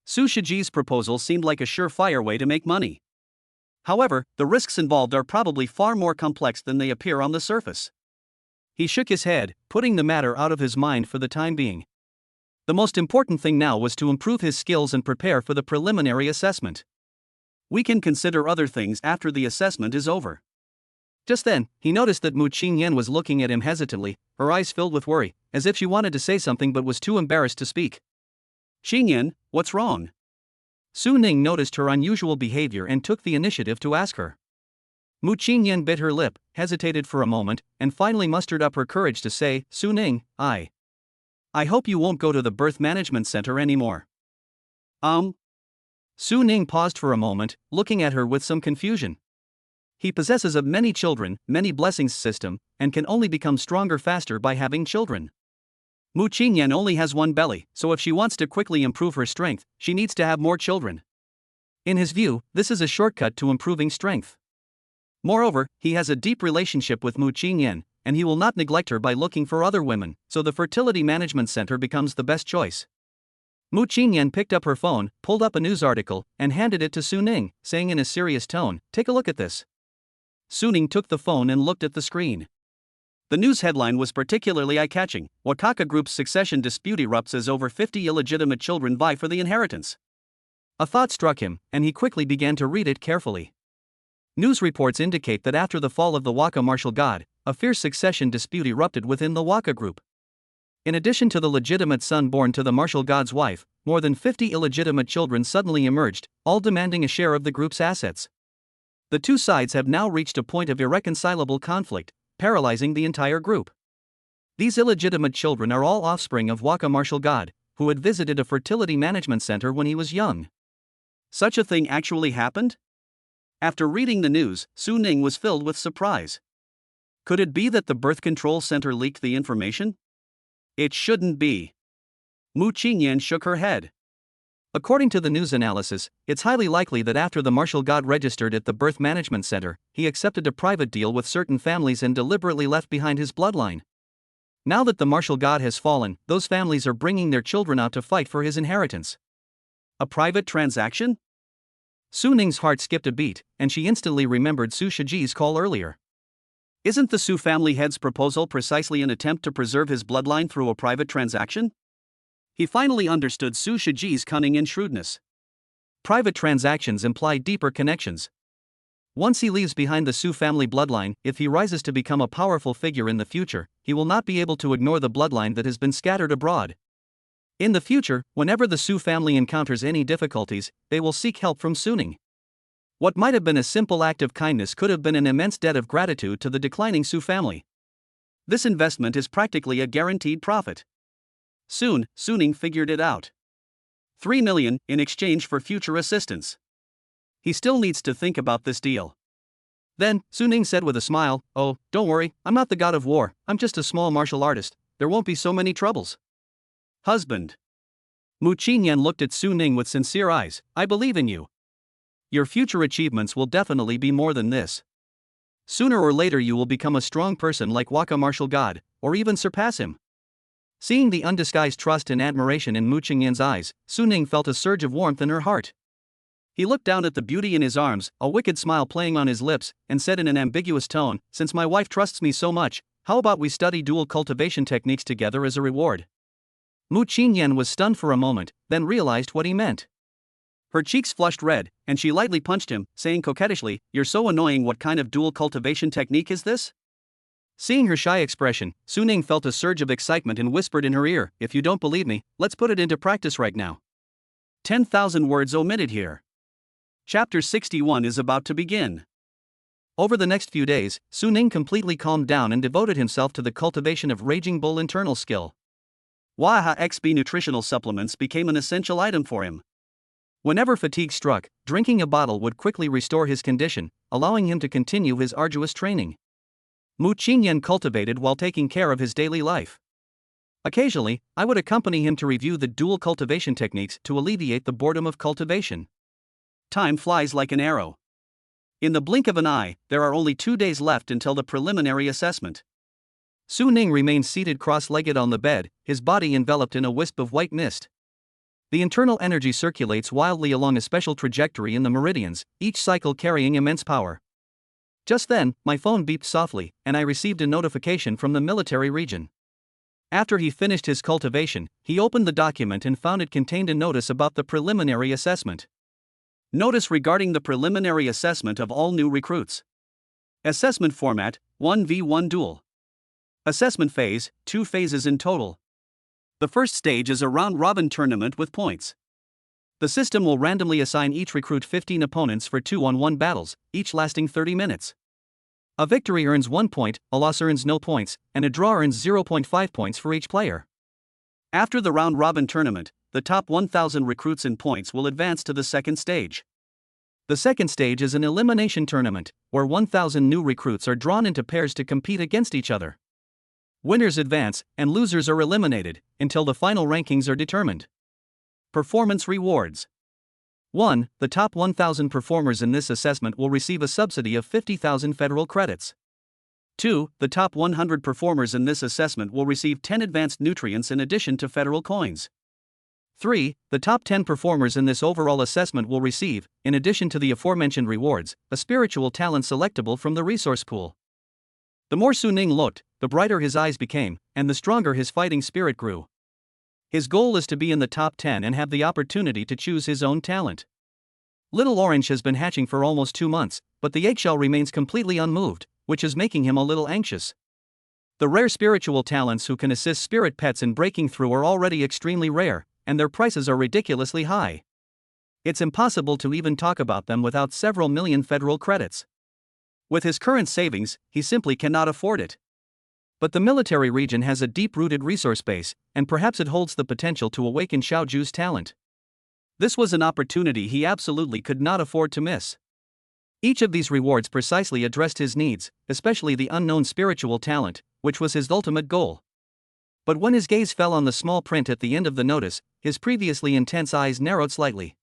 Su Shiji's proposal seemed like a surefire way to make money. However, the risks involved are probably far more complex than they appear on the surface. He shook his head, putting the matter out of his mind for the time being. The most important thing now was to improve his skills and prepare for the preliminary assessment. We can consider other things after the assessment is over. Just then, he noticed that Mu Qingyan was looking at him hesitantly, her eyes filled with worry, as if she wanted to say something but was too embarrassed to speak. Qingyan, what's wrong? Su Ning noticed her unusual behavior and took the initiative to ask her. Mu Qingyan bit her lip, hesitated for a moment, and finally mustered up her courage to say, Su Ning, I hope you won't go to the birth management center anymore. Su Ning paused for a moment, looking at her with some confusion. He possesses a many children, many blessings system, and can only become stronger faster by having children. Mu Qingyan only has one belly, so if she wants to quickly improve her strength, she needs to have more children. In his view, this is a shortcut to improving strength. Moreover, he has a deep relationship with Mu Qingyan, and he will not neglect her by looking for other women, so the fertility management center becomes the best choice. Mu Qingyan picked up her phone, pulled up a news article, and handed it to Su Ning, saying in a serious tone, "Take a look at this." Su Ning took the phone and looked at the screen. The news headline was particularly eye-catching. Wakaka Group's succession dispute erupts as over 50 illegitimate children vie for the inheritance. A thought struck him, and he quickly began to read it carefully. News reports indicate that after the fall of the Waka martial god, a fierce succession dispute erupted within the Waka Group. In addition to the legitimate son born to the martial god's wife, more than 50 illegitimate children suddenly emerged, all demanding a share of the group's assets. The two sides have now reached a point of irreconcilable conflict, paralyzing the entire group. These illegitimate children are all offspring of Waka martial god, who had visited a fertility management center when he was young. Such a thing actually happened? After reading the news, Su Ning was filled with surprise. Could it be that the birth control center leaked the information? It shouldn't be. Mu Qingyan shook her head. According to the news analysis, it's highly likely that after the martial god registered at the birth management center, he accepted a private deal with certain families and deliberately left behind his bloodline. Now that the martial god has fallen, those families are bringing their children out to fight for his inheritance. A private transaction? Su Ning's heart skipped a beat, and she instantly remembered Su Shiji's call earlier. Isn't the Su family head's proposal precisely an attempt to preserve his bloodline through a private transaction? He finally understood Su Shiji's cunning and shrewdness. Private transactions imply deeper connections. Once he leaves behind the Su family bloodline, if he rises to become a powerful figure in the future, he will not be able to ignore the bloodline that has been scattered abroad. In the future, whenever the Su family encounters any difficulties, they will seek help from Su Ning. What might have been a simple act of kindness could have been an immense debt of gratitude to the declining Su family. This investment is practically a guaranteed profit. Soon, Su Ning figured it out. 3 million in exchange for future assistance. He still needs to think about this deal. Then, Su Ning said with a smile, "Oh, don't worry, I'm not the god of war, I'm just a small martial artist, there won't be so many troubles." Husband. Mu Qingyan looked at Su Ning with sincere eyes, "I believe in you. Your future achievements will definitely be more than this. Sooner or later you will become a strong person like Waka martial god, or even surpass him." Seeing the undisguised trust and admiration in Mu Qingyan's eyes, Su Ning felt a surge of warmth in her heart. He looked down at the beauty in his arms, a wicked smile playing on his lips, and said in an ambiguous tone, "Since my wife trusts me so much, how about we study dual cultivation techniques together as a reward?" Mu Qingyan was stunned for a moment, then realized what he meant. Her cheeks flushed red, and she lightly punched him, saying coquettishly, "You're so annoying, what kind of dual cultivation technique is this?" Seeing her shy expression, Su Ning felt a surge of excitement and whispered in her ear, "If you don't believe me, let's put it into practice right now." 10,000 words omitted here. Chapter 61 is about to begin. Over the next few days, Su Ning completely calmed down and devoted himself to the cultivation of Raging Bull internal skill. Waha XB nutritional supplements became an essential item for him. Whenever fatigue struck, drinking a bottle would quickly restore his condition, allowing him to continue his arduous training. Mu Qingyan cultivated while taking care of his daily life. Occasionally, I would accompany him to review the dual cultivation techniques to alleviate the boredom of cultivation. Time flies like an arrow. In the blink of an eye, there are only 2 days left until the preliminary assessment. Su Ning remains seated cross-legged on the bed, his body enveloped in a wisp of white mist. The internal energy circulates wildly along a special trajectory in the meridians, each cycle carrying immense power. Just then, my phone beeped softly, and I received a notification from the military region. After he finished his cultivation, he opened the document and found it contained a notice about the preliminary assessment. Notice regarding the preliminary assessment of all new recruits. Assessment format: 1v1 duel. Assessment phase: 2 phases in total. The first stage is a round-robin tournament with points. The system will randomly assign each recruit 15 opponents for 2-on-1 battles, each lasting 30 minutes. A victory earns 1 point, a loss earns 0 points, and a draw earns 0.5 points for each player. After the round-robin tournament, the top 1,000 recruits in points will advance to the second stage. The second stage is an elimination tournament, where 1,000 new recruits are drawn into pairs to compete against each other. Winners advance, and losers are eliminated, until the final rankings are determined. Performance rewards. 1. The top 1,000 performers in this assessment will receive a subsidy of 50,000 federal credits. 2. The top 100 performers in this assessment will receive 10 advanced nutrients in addition to federal coins. 3. The top 10 performers in this overall assessment will receive, in addition to the aforementioned rewards, a spiritual talent selectable from the resource pool. The more Su Ning looked, the brighter his eyes became, and the stronger his fighting spirit grew. His goal is to be in the top 10 and have the opportunity to choose his own talent. Little Orange has been hatching for almost 2 months, but the eggshell remains completely unmoved, which is making him a little anxious. The rare spiritual talents who can assist spirit pets in breaking through are already extremely rare, and their prices are ridiculously high. It's impossible to even talk about them without several million federal credits. With his current savings, he simply cannot afford it. But the military region has a deep-rooted resource base, and perhaps it holds the potential to awaken Xiaoju's talent. This was an opportunity he absolutely could not afford to miss. Each of these rewards precisely addressed his needs, especially the unknown spiritual talent, which was his ultimate goal. But when his gaze fell on the small print at the end of the notice, his previously intense eyes narrowed slightly.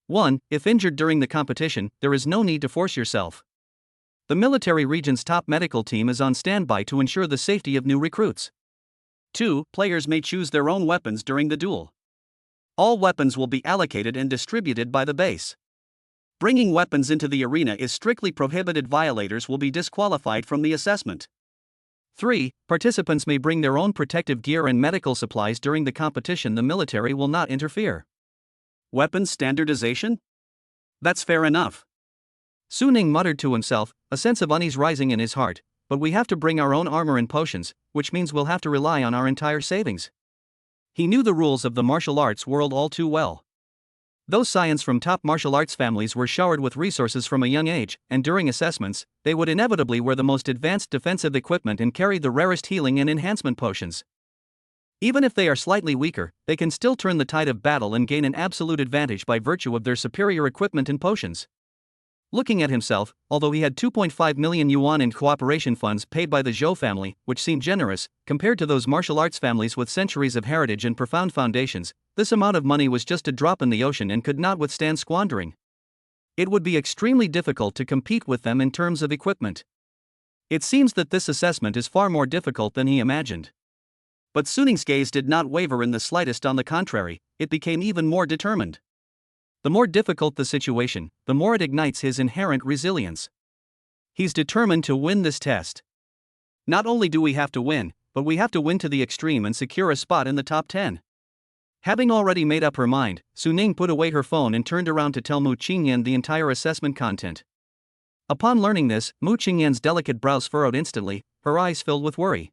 1. If injured during the competition, there is no need to force yourself. The military region's top medical team is on standby to ensure the safety of new recruits. 2. Players may choose their own weapons during the duel. All weapons will be allocated and distributed by the base. Bringing weapons into the arena is strictly prohibited. Violators will be disqualified from the assessment. 3. Participants may bring their own protective gear and medical supplies during the competition. The military will not interfere. Weapons standardization? That's fair enough. Su Ning muttered to himself, a sense of unease rising in his heart, but we have to bring our own armor and potions, which means we'll have to rely on our entire savings. He knew the rules of the martial arts world all too well. Those scions from top martial arts families were showered with resources from a young age, and during assessments, they would inevitably wear the most advanced defensive equipment and carry the rarest healing and enhancement potions. Even if they are slightly weaker, they can still turn the tide of battle and gain an absolute advantage by virtue of their superior equipment and potions. Looking at himself, although he had 2.5 million yuan in cooperation funds paid by the Zhou family, which seemed generous, compared to those martial arts families with centuries of heritage and profound foundations, this amount of money was just a drop in the ocean and could not withstand squandering. It would be extremely difficult to compete with them in terms of equipment. It seems that this assessment is far more difficult than he imagined. But Su Ning's gaze did not waver in the slightest. On the contrary, it became even more determined. The more difficult the situation, the more it ignites his inherent resilience. He's determined to win this test. Not only do we have to win, but we have to win to the extreme and secure a spot in the top 10. Having already made up her mind, Su Ning put away her phone and turned around to tell Mu Qingyan the entire assessment content. Upon learning this, Mu Qingyan's delicate brows furrowed instantly, her eyes filled with worry.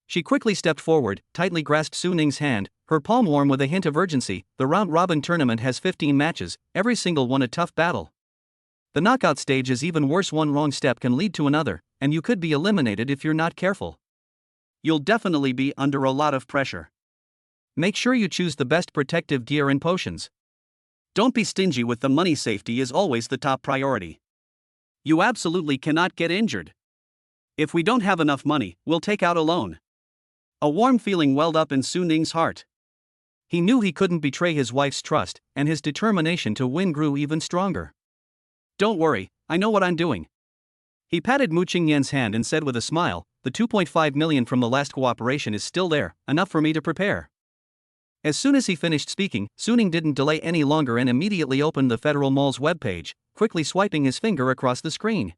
She quickly stepped forward, tightly grasped Su Ning's hand, her palm warm with a hint of urgency. The round-robin tournament has 15 matches, every single one a tough battle. The knockout stage is even worse. One wrong step can lead to another, and you could be eliminated if you're not careful. You'll definitely be under a lot of pressure. Make sure you choose the best protective gear and potions. Don't be stingy with the money. Safety is always the top priority. You absolutely cannot get injured. If we don't have enough money, we'll take out a loan. A warm feeling welled up in Su Ning's heart. He knew he couldn't betray his wife's trust, and his determination to win grew even stronger. "Don't worry, I know what I'm doing." He patted Mu Qingyan's hand and said with a smile, "The 2.5 million from the last cooperation is still there, enough for me to prepare." As soon as he finished speaking, Suning didn't delay any longer and immediately opened the Federal Mall's webpage, quickly swiping his finger across the screen.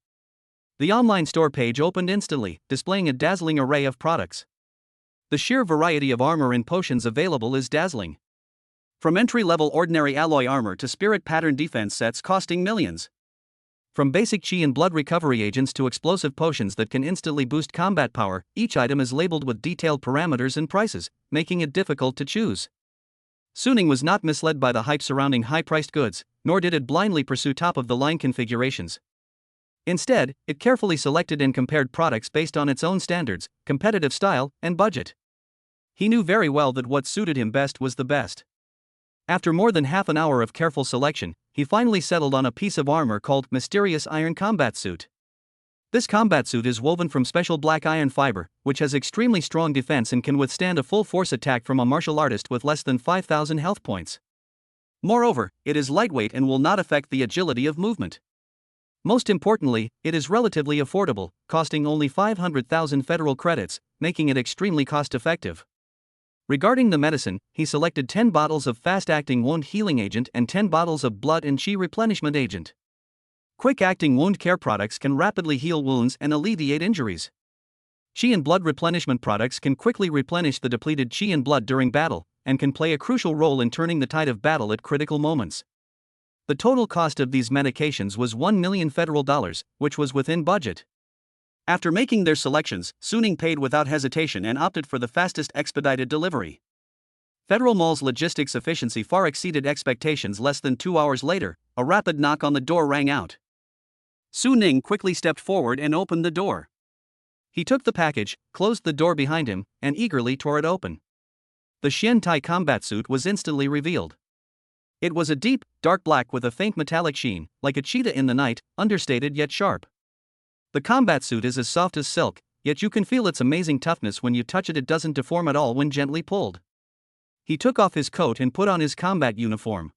The online store page opened instantly, displaying a dazzling array of products. The sheer variety of armor and potions available is dazzling. From entry-level ordinary alloy armor to spirit pattern defense sets costing millions. From basic chi and blood recovery agents to explosive potions that can instantly boost combat power, each item is labeled with detailed parameters and prices, making it difficult to choose. Suning was not misled by the hype surrounding high-priced goods, nor did it blindly pursue top-of-the-line configurations. Instead, it carefully selected and compared products based on its own standards, competitive style, and budget. He knew very well that what suited him best was the best. After more than half an hour of careful selection, he finally settled on a piece of armor called Mysterious Iron Combat Suit. This combat suit is woven from special black iron fiber, which has extremely strong defense and can withstand a full-force attack from a martial artist with less than 5,000 health points. Moreover, it is lightweight and will not affect the agility of movement. Most importantly, it is relatively affordable, costing only 500,000 federal credits, making it extremely cost-effective. Regarding the medicine, he selected 10 bottles of fast-acting wound healing agent and 10 bottles of blood and chi replenishment agent. Quick-acting wound care products can rapidly heal wounds and alleviate injuries. Chi and blood replenishment products can quickly replenish the depleted chi and blood during battle, and can play a crucial role in turning the tide of battle at critical moments. The total cost of these medications was $1 million federal dollars, which was within budget. After making their selections, Suning paid without hesitation and opted for the fastest expedited delivery. Federal Mall's logistics efficiency far exceeded expectations. Less than 2 hours later, a rapid knock on the door rang out. Suning quickly stepped forward and opened the door. He took the package, closed the door behind him, and eagerly tore it open. The Xian Tai combat suit was instantly revealed. It was a deep, dark black with a faint metallic sheen, like a cheetah in the night, understated yet sharp. The combat suit is as soft as silk, yet you can feel its amazing toughness when you touch it. It doesn't deform at all when gently pulled. He took off his coat and put on his combat uniform.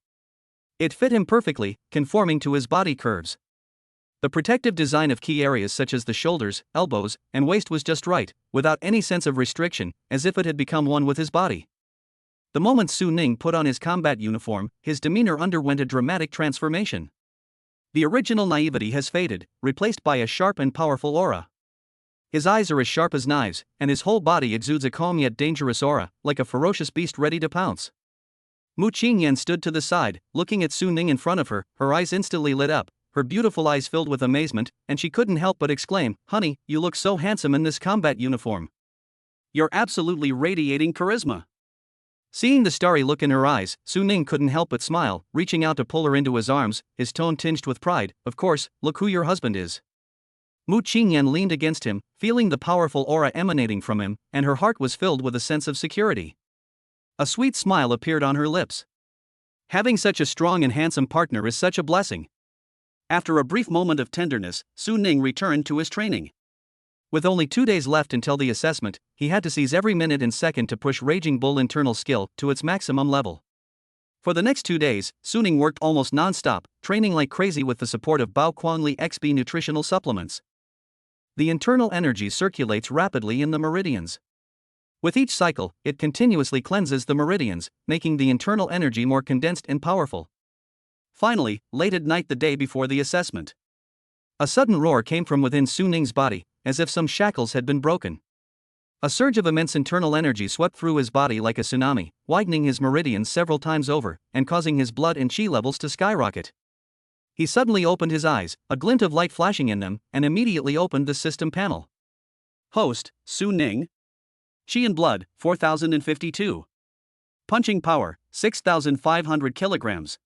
It fit him perfectly, conforming to his body curves. The protective design of key areas such as the shoulders, elbows, and waist was just right, without any sense of restriction, as if it had become one with his body. The moment Suning put on his combat uniform, his demeanor underwent a dramatic transformation. The original naivety has faded, replaced by a sharp and powerful aura. His eyes are as sharp as knives, and his whole body exudes a calm yet dangerous aura, like a ferocious beast ready to pounce. Mu Qingyan stood to the side, looking at Suning in front of her. Her eyes instantly lit up, her beautiful eyes filled with amazement, and she couldn't help but exclaim, "Honey, you look so handsome in this combat uniform. You're absolutely radiating charisma." Seeing the starry look in her eyes, Suning couldn't help but smile, reaching out to pull her into his arms, his tone tinged with pride. "Of course, look who your husband is." Mu Qingyan leaned against him, feeling the powerful aura emanating from him, and her heart was filled with a sense of security. A sweet smile appeared on her lips. Having such a strong and handsome partner is such a blessing. After a brief moment of tenderness, Suning returned to his training. With only 2 days left until the assessment, he had to seize every minute and second to push Raging Bull internal skill to its maximum level. For the next 2 days, Suning worked almost non-stop, training like crazy with the support of Bao Quangli XB nutritional supplements. The internal energy circulates rapidly in the meridians. With each cycle, it continuously cleanses the meridians, making the internal energy more condensed and powerful. Finally, late at night the day before the assessment, a sudden roar came from within Suning's body, as if some shackles had been broken. A surge of immense internal energy swept through his body like a tsunami, widening his meridians several times over, and causing his blood and chi levels to skyrocket. He suddenly opened his eyes, a glint of light flashing in them, and immediately opened the system panel. Host, Suning. Chi and blood, 4,052. Punching power, 6,500 kilograms.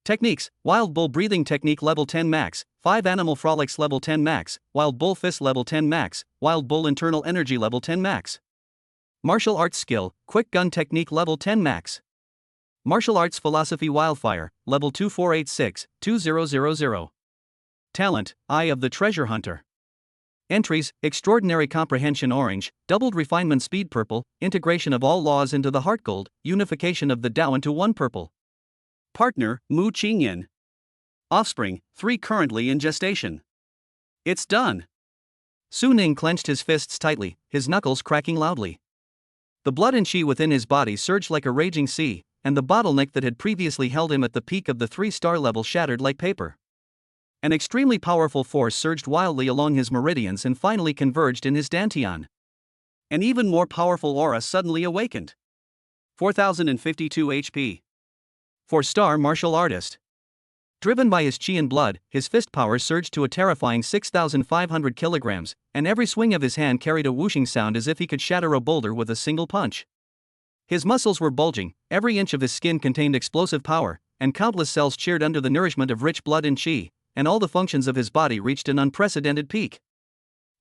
Techniques: Wild Bull Breathing Technique Level 10 Max, 5 Animal Frolics Level 10 Max, Wild Bull Fist Level 10 Max, Wild Bull Internal Energy Level 10 Max. Martial Arts Skill, Quick Gun Technique Level 10 Max. Martial Arts Philosophy Wildfire, Level 2486, 2000. Talent, Eye of the Treasure Hunter. Entries: Extraordinary Comprehension Orange, Doubled Refinement Speed Purple, Integration of all laws into the Heart Gold, Unification of the Tao into one Purple. Partner: Mu Qingyan. Offspring: 3 currently in gestation. It's done. Su Ning clenched his fists tightly, his knuckles cracking loudly. The blood and chi within his body surged like a raging sea, and the bottleneck that had previously held him at the peak of the 3-star level shattered like paper. An extremely powerful force surged wildly along his meridians and finally converged in his dantian. An even more powerful aura suddenly awakened. 4052 HP. 4-star martial artist. Driven by his chi and blood, his fist power surged to a terrifying 6,500 kilograms, and every swing of his hand carried a whooshing sound as if he could shatter a boulder with a single punch. His muscles were bulging, every inch of his skin contained explosive power, and countless cells cheered under the nourishment of rich blood and chi, and all the functions of his body reached an unprecedented peak.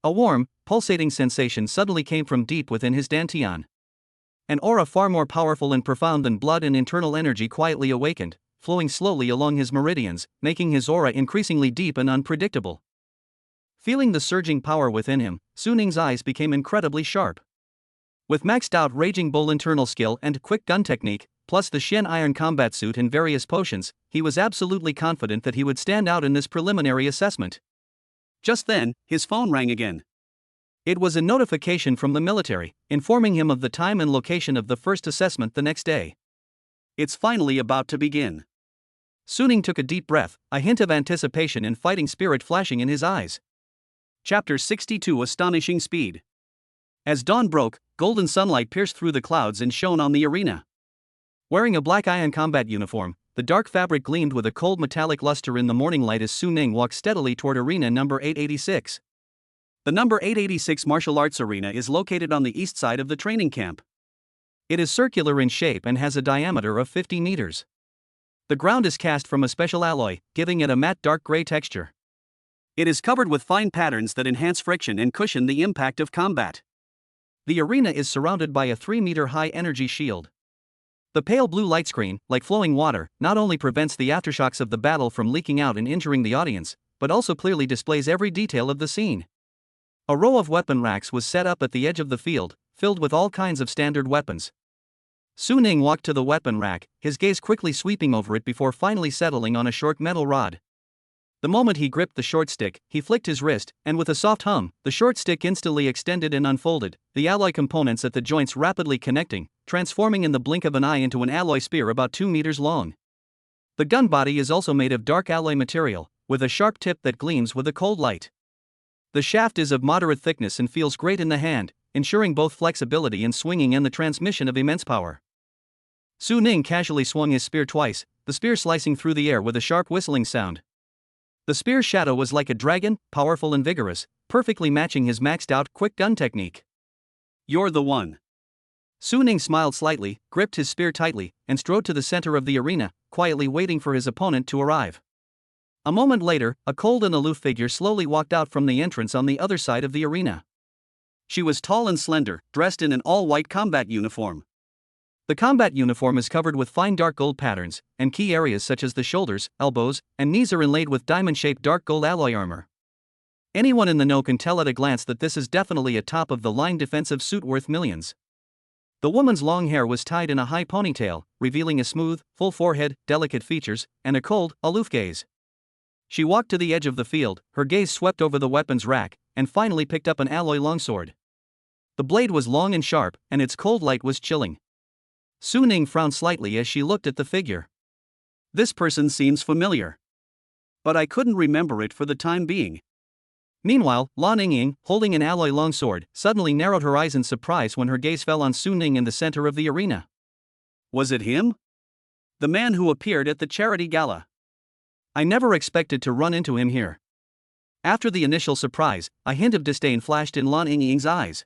A warm, pulsating sensation suddenly came from deep within his dantian. An aura far more powerful and profound than blood and internal energy quietly awakened, flowing slowly along his meridians, making his aura increasingly deep and unpredictable. Feeling the surging power within him, Su Ning's eyes became incredibly sharp. With maxed out Raging Bull internal skill and quick gun technique, plus the Shen Iron combat suit and various potions, he was absolutely confident that he would stand out in this preliminary assessment. Just then, his phone rang again. It was a notification from the military, informing him of the time and location of the first assessment the next day. It's finally about to begin. Su Ning took a deep breath, a hint of anticipation and fighting spirit flashing in his eyes. Chapter 62: Astonishing Speed. As dawn broke, golden sunlight pierced through the clouds and shone on the arena. Wearing a black iron combat uniform, the dark fabric gleamed with a cold metallic luster in the morning light as Su Ning walked steadily toward arena number 886. The number 886 martial arts arena is located on the east side of the training camp. It is circular in shape and has a diameter of 50 meters. The ground is cast from a special alloy, giving it a matte dark gray texture. It is covered with fine patterns that enhance friction and cushion the impact of combat. The arena is surrounded by a 3-meter-high energy shield. The pale blue light screen, like flowing water, not only prevents the aftershocks of the battle from leaking out and injuring the audience, but also clearly displays every detail of the scene. A row of weapon racks was set up at the edge of the field, filled with all kinds of standard weapons. Su Ning walked to the weapon rack, his gaze quickly sweeping over it before finally settling on a short metal rod. The moment he gripped the short stick, he flicked his wrist, and with a soft hum, the short stick instantly extended and unfolded, the alloy components at the joints rapidly connecting, transforming in the blink of an eye into an alloy spear about 2 meters long. The gun body is also made of dark alloy material, with a sharp tip that gleams with a cold light. The shaft is of moderate thickness and feels great in the hand, ensuring both flexibility in swinging and the transmission of immense power. Su Ning casually swung his spear twice, the spear slicing through the air with a sharp whistling sound. The spear's shadow was like a dragon, powerful and vigorous, perfectly matching his maxed-out quick gun technique. You're the one. Su Ning smiled slightly, gripped his spear tightly, and strode to the center of the arena, quietly waiting for his opponent to arrive. A moment later, a cold and aloof figure slowly walked out from the entrance on the other side of the arena. She was tall and slender, dressed in an all-white combat uniform. The combat uniform is covered with fine dark gold patterns, and key areas such as the shoulders, elbows, and knees are inlaid with diamond-shaped dark gold alloy armor. Anyone in the know can tell at a glance that this is definitely a top-of-the-line defensive suit worth millions. The woman's long hair was tied in a high ponytail, revealing a smooth, full forehead, delicate features, and a cold, aloof gaze. She walked to the edge of the field, her gaze swept over the weapons rack, and finally picked up an alloy longsword. The blade was long and sharp, and its cold light was chilling. Su Ning frowned slightly as she looked at the figure. This person seems familiar. But I couldn't remember it for the time being. Meanwhile, Lan Yingying, holding an alloy longsword, suddenly narrowed her eyes in surprise when her gaze fell on Su Ning in the center of the arena. Was it him? The man who appeared at the charity gala. I never expected to run into him here. After the initial surprise, a hint of disdain flashed in Lan Yingying's eyes.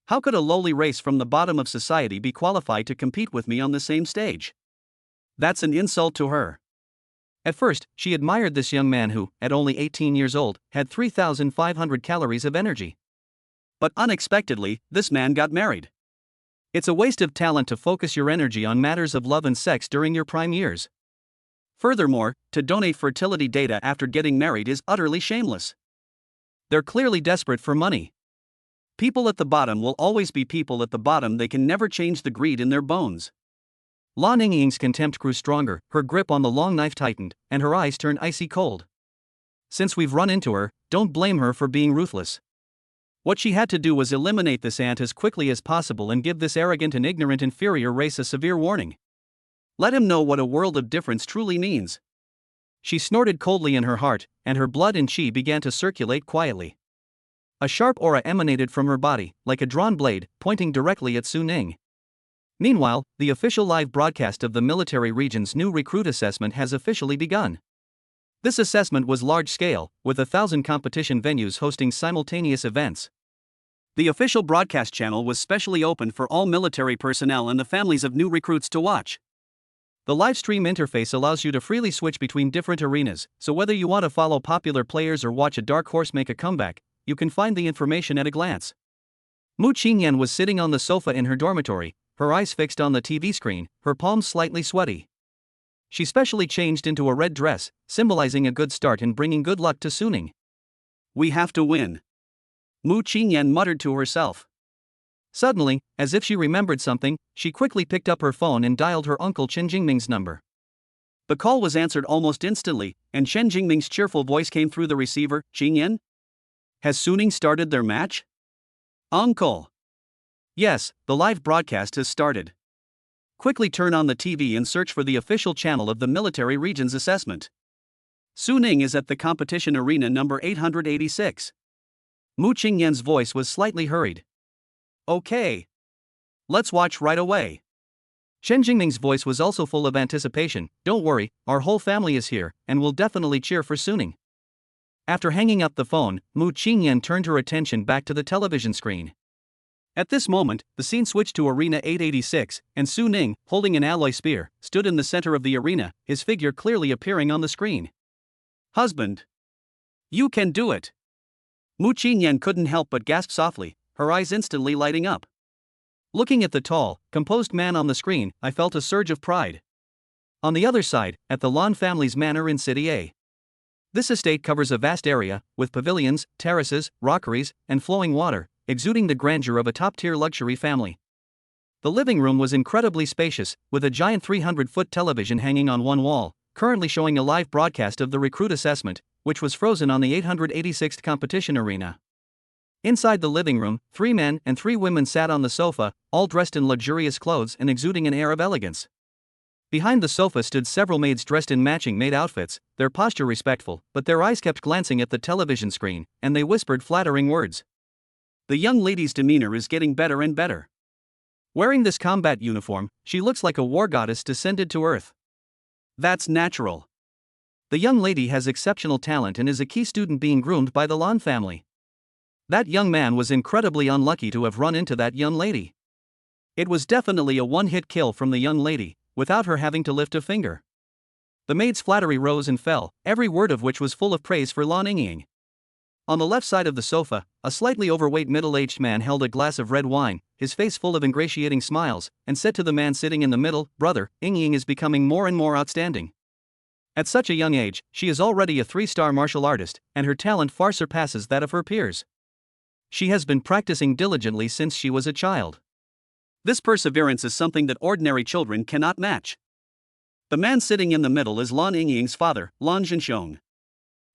How could a lowly race from the bottom of society be qualified to compete with me on the same stage? That's an insult to her. At first, she admired this young man who, at only 18 years old, had 3,500 calories of energy. But unexpectedly, this man got married. It's a waste of talent to focus your energy on matters of love and sex during your prime years. Furthermore, to donate fertility data after getting married is utterly shameless. They're clearly desperate for money. People at the bottom will always be people at the bottom, they can never change the greed in their bones. Lan Yingying's contempt grew stronger, her grip on the long knife tightened, and her eyes turned icy cold. Since we've run into her, don't blame her for being ruthless. What she had to do was eliminate this ant as quickly as possible and give this arrogant and ignorant inferior race a severe warning. Let him know what a world of difference truly means. She snorted coldly in her heart, and her blood and chi began to circulate quietly. A sharp aura emanated from her body, like a drawn blade, pointing directly at Su Ning. Meanwhile, the official live broadcast of the military region's new recruit assessment has officially begun. This assessment was large-scale, with 1,000 competition venues hosting simultaneous events. The official broadcast channel was specially opened for all military personnel and the families of new recruits to watch. The livestream interface allows you to freely switch between different arenas, so whether you want to follow popular players or watch a dark horse make a comeback, you can find the information at a glance. Mu Qingyan was sitting on the sofa in her dormitory, her eyes fixed on the TV screen, her palms slightly sweaty. She specially changed into a red dress, symbolizing a good start and bringing good luck to Su Ning. We have to win, Mu Qingyan muttered to herself. Suddenly, as if she remembered something, she quickly picked up her phone and dialed her uncle Chen Jingming's number. The call was answered almost instantly, and Chen Jingming's cheerful voice came through the receiver. Qingyan? Has Su Ning started their match? Uncle. Yes, the live broadcast has started. Quickly turn on the TV and search for the official channel of the military region's assessment. Su Ning is at the competition arena number 886. Mu Qingyan's voice was slightly hurried. Okay. Let's watch right away. Chen Jingming's voice was also full of anticipation. Don't worry, our whole family is here, and we'll definitely cheer for Su Ning. After hanging up the phone, Mu Qingyan turned her attention back to the television screen. At this moment, the scene switched to Arena 886, and Su Ning, holding an alloy spear, stood in the center of the arena, his figure clearly appearing on the screen. Husband. You can do it. Mu Qingyan couldn't help but gasp softly, her eyes instantly lighting up. Looking at the tall, composed man on the screen, I felt a surge of pride. On the other side, at the Lan family's manor in City A. This estate covers a vast area, with pavilions, terraces, rockeries, and flowing water, exuding the grandeur of a top-tier luxury family. The living room was incredibly spacious, with a giant 300-foot television hanging on one wall, currently showing a live broadcast of the recruit assessment, which was frozen on the 886th competition arena. Inside the living room, 3 men and 3 women sat on the sofa, all dressed in luxurious clothes and exuding an air of elegance. Behind the sofa stood several maids dressed in matching maid outfits, their posture respectful, but their eyes kept glancing at the television screen, and they whispered flattering words. The young lady's demeanor is getting better and better. Wearing this combat uniform, she looks like a war goddess descended to earth. That's natural. The young lady has exceptional talent and is a key student being groomed by the Lan family. That young man was incredibly unlucky to have run into that young lady. It was definitely a one-hit kill from the young lady, without her having to lift a finger. The maid's flattery rose and fell, every word of which was full of praise for Lan Yingying. On the left side of the sofa, a slightly overweight middle-aged man held a glass of red wine, his face full of ingratiating smiles, and said to the man sitting in the middle, "Brother, Yingying is becoming more and more outstanding. At such a young age, she is already a 3-star martial artist, and her talent far surpasses that of her peers. She has been practicing diligently since she was a child. This perseverance is something that ordinary children cannot match." The man sitting in the middle is Lan Yingying's father, Lan Zhenxiong.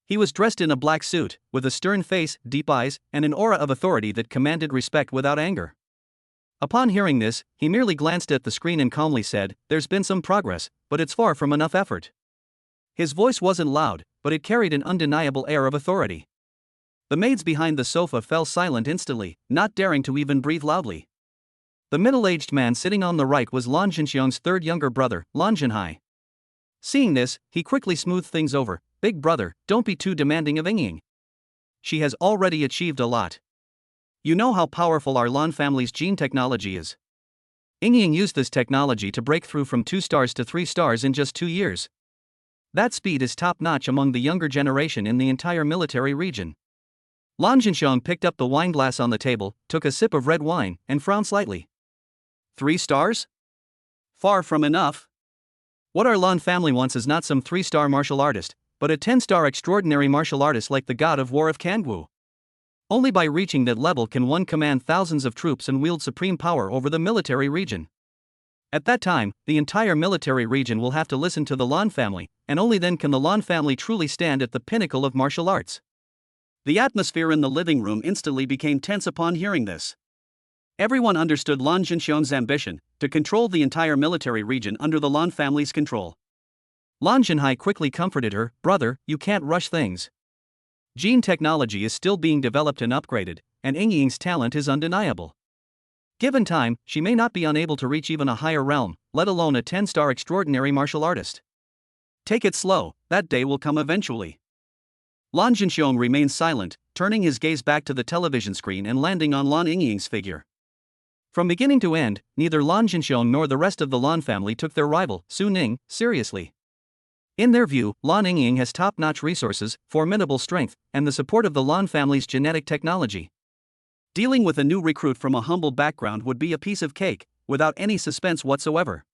He was dressed in a black suit, with a stern face, deep eyes, and an aura of authority that commanded respect without anger. Upon hearing this, he merely glanced at the screen and calmly said, "There's been some progress, but it's far from enough effort." His voice wasn't loud, but it carried an undeniable air of authority. The maids behind the sofa fell silent instantly, not daring to even breathe loudly. The middle-aged man sitting on the right was Lan Zhenxiong's third younger brother, Lan Zhenhai. Seeing this, he quickly smoothed things over. "Big brother, don't be too demanding of Yingying. She has already achieved a lot. You know how powerful our Lan family's gene technology is. Yingying used this technology to break through from 2 stars to 3 stars in just 2 years. That speed is top-notch among the younger generation in the entire military region." Lan Zhenxiong picked up the wine glass on the table, took a sip of red wine, and frowned slightly. 3 stars? Far from enough. What our Lan family wants is not some 3-star martial artist, but a 10-star extraordinary martial artist like the god of war of Kangwu. Only by reaching that level can one command thousands of troops and wield supreme power over the military region. At that time, the entire military region will have to listen to the Lan family, and only then can the Lan family truly stand at the pinnacle of martial arts. The atmosphere in the living room instantly became tense upon hearing this. Everyone understood Lan Zhenxiong's ambition to control the entire military region under the Lan family's control. Lan Zhenhai quickly comforted her, "Brother, you can't rush things. Gene technology is still being developed and upgraded, and Ying's talent is undeniable. Given time, she may not be unable to reach even a higher realm, let alone a 10-star extraordinary martial artist. Take it slow, that day will come eventually." Lan Zhenxiong remained silent, turning his gaze back to the television screen and landing on Lan Ying's figure. From beginning to end, neither Lan Zhenxiong nor the rest of the Lan family took their rival, Su Ning, seriously. In their view, Lan Ying has top-notch resources, formidable strength, and the support of the Lan family's genetic technology. Dealing with a new recruit from a humble background would be a piece of cake, without any suspense whatsoever.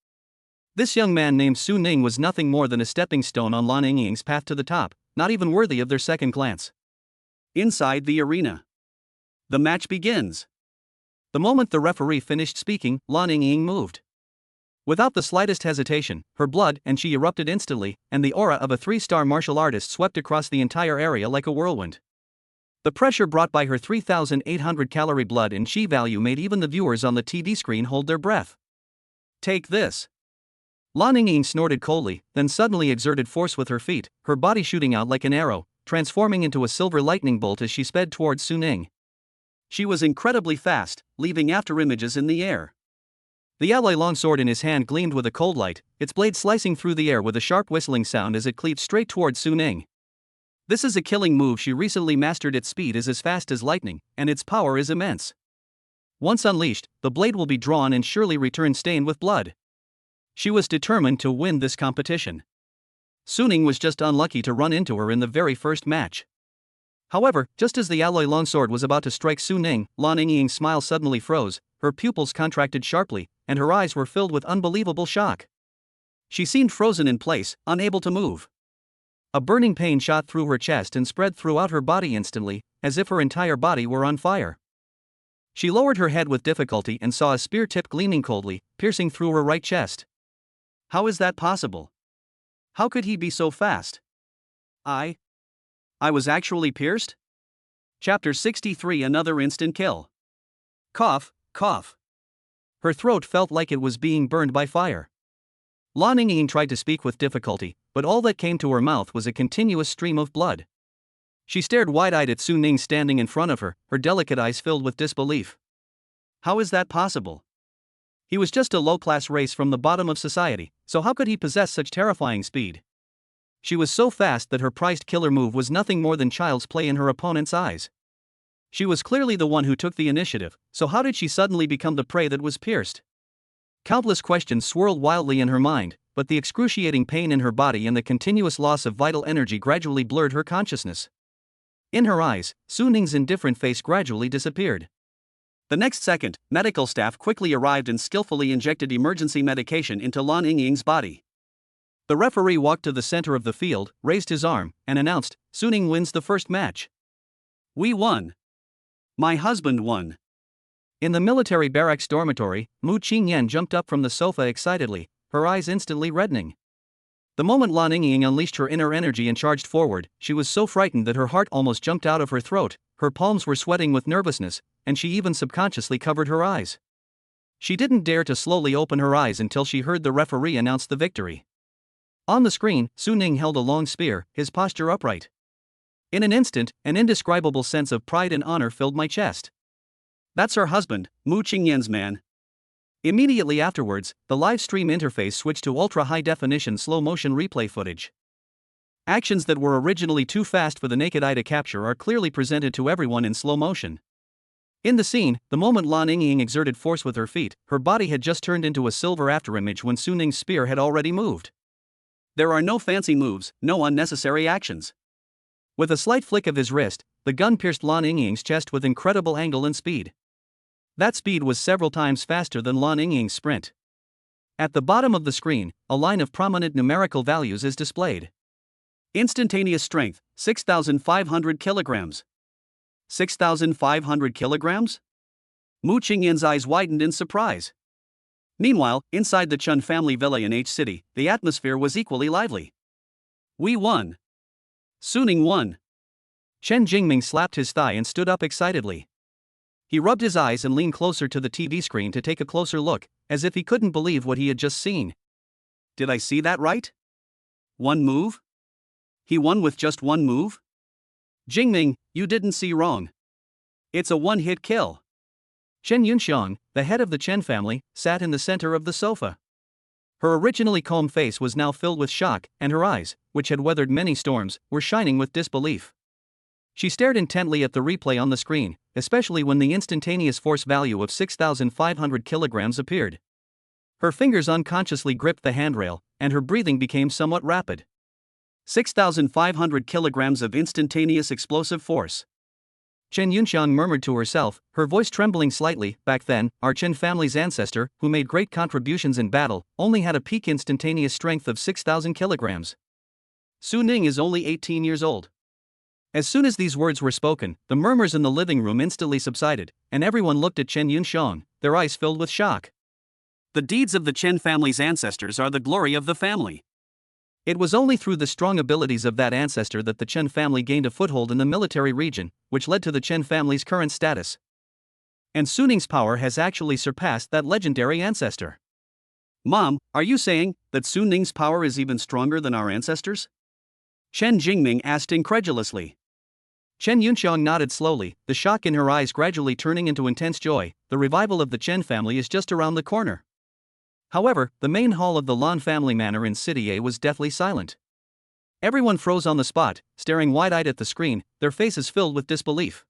This young man named Su Ning was nothing more than a stepping stone on Lan Ying's path to the top, not even worthy of their second glance. Inside the arena, the match begins. The moment the referee finished speaking, Lan Ying moved. Without the slightest hesitation, her blood and chi erupted instantly, and the aura of a 3-star martial artist swept across the entire area like a whirlwind. The pressure brought by her 3,800-calorie blood and chi value made even the viewers on the TV screen hold their breath. "Take this." Lan Ying snorted coldly, then suddenly exerted force with her feet, her body shooting out like an arrow, transforming into a silver lightning bolt as she sped towards Su Ning. She was incredibly fast, leaving afterimages in the air. The alloy longsword in his hand gleamed with a cold light, its blade slicing through the air with a sharp whistling sound as it cleaved straight towards Su Ning. This is a killing move she recently mastered. Its speed is as fast as lightning, and its power is immense. Once unleashed, the blade will be drawn and surely return stained with blood. She was determined to win this competition. Su Ning was just unlucky to run into her in the very first match. However, just as the alloy longsword was about to strike Su Ning, Lan Ying's smile suddenly froze, her pupils contracted sharply, and her eyes were filled with unbelievable shock. She seemed frozen in place, unable to move. A burning pain shot through her chest and spread throughout her body instantly, as if her entire body were on fire. She lowered her head with difficulty and saw a spear tip gleaming coldly, piercing through her right chest. How is that possible? How could he be so fast? I was actually pierced? Chapter 63. Another instant kill. Cough, cough. Her throat felt like it was being burned by fire. Lan Ying tried to speak with difficulty, but all that came to her mouth was a continuous stream of blood. She stared wide-eyed at Su Ning standing in front of her, her delicate eyes filled with disbelief. How is that possible? He was just a low-class race from the bottom of society, so how could he possess such terrifying speed? She was so fast that her prized killer move was nothing more than child's play in her opponent's eyes. She was clearly the one who took the initiative, so how did she suddenly become the prey that was pierced? Countless questions swirled wildly in her mind, but the excruciating pain in her body and the continuous loss of vital energy gradually blurred her consciousness. In her eyes, Su Ning's indifferent face gradually disappeared. The next second, medical staff quickly arrived and skillfully injected emergency medication into Lan Ying's body. The referee walked to the center of the field, raised his arm, and announced, "Su Ning wins the first match. We won. My husband won." In the military barracks dormitory, Mu Qingyan jumped up from the sofa excitedly, her eyes instantly reddening. The moment Lan Ying unleashed her inner energy and charged forward, she was so frightened that her heart almost jumped out of her throat, her palms were sweating with nervousness, and she even subconsciously covered her eyes. She didn't dare to slowly open her eyes until she heard the referee announce the victory. On the screen, Su Ning held a long spear, his posture upright. In an instant, an indescribable sense of pride and honor filled my chest. That's her husband, Mu Qingyan's man. Immediately afterwards, the live stream interface switched to ultra-high-definition slow-motion replay footage. Actions that were originally too fast for the naked eye to capture are clearly presented to everyone in slow motion. In the scene, the moment Lan Ying exerted force with her feet, her body had just turned into a silver afterimage when Su Ning's spear had already moved. There are no fancy moves, no unnecessary actions. With a slight flick of his wrist, the gun pierced Lan Ying's chest with incredible angle and speed. That speed was several times faster than Lan Ying's sprint. At the bottom of the screen, a line of prominent numerical values is displayed. Instantaneous strength, 6,500 kilograms. 6,500 kilograms? Mu Qingyin's eyes widened in surprise. Meanwhile, inside the Chun family villa in H City, the atmosphere was equally lively. We won. Suning won. Chen Jingming slapped his thigh and stood up excitedly. He rubbed his eyes and leaned closer to the TV screen to take a closer look, as if he couldn't believe what he had just seen. Did I see that right? One move? He won with just one move? Jingming, you didn't see wrong. It's a one-hit kill. Chen Yunxiang, the head of the Chen family, sat in the center of the sofa. Her originally calm face was now filled with shock, and her eyes, which had weathered many storms, were shining with disbelief. She stared intently at the replay on the screen, especially when the instantaneous force value of 6,500 kilograms appeared. Her fingers unconsciously gripped the handrail, and her breathing became somewhat rapid. 6,500 kilograms of instantaneous explosive force. Chen Yunxiang murmured to herself, her voice trembling slightly. Back then, our Chen family's ancestor, who made great contributions in battle, only had a peak instantaneous strength of 6,000 kilograms. Su Ning is only 18 years old. As soon as these words were spoken, the murmurs in the living room instantly subsided, and everyone looked at Chen Yunxiang, their eyes filled with shock. The deeds of the Chen family's ancestors are the glory of the family. It was only through the strong abilities of that ancestor that the Chen family gained a foothold in the military region, which led to the Chen family's current status. And Su Ning's power has actually surpassed that legendary ancestor. Mom, are you saying that Su Ning's power is even stronger than our ancestors? Chen Jingming asked incredulously. Chen Yunxiang nodded slowly, the shock in her eyes gradually turning into intense joy. The revival of the Chen family is just around the corner. However, the main hall of the Lan family manor in City A was deathly silent. Everyone froze on the spot, staring wide-eyed at the screen, their faces filled with disbelief.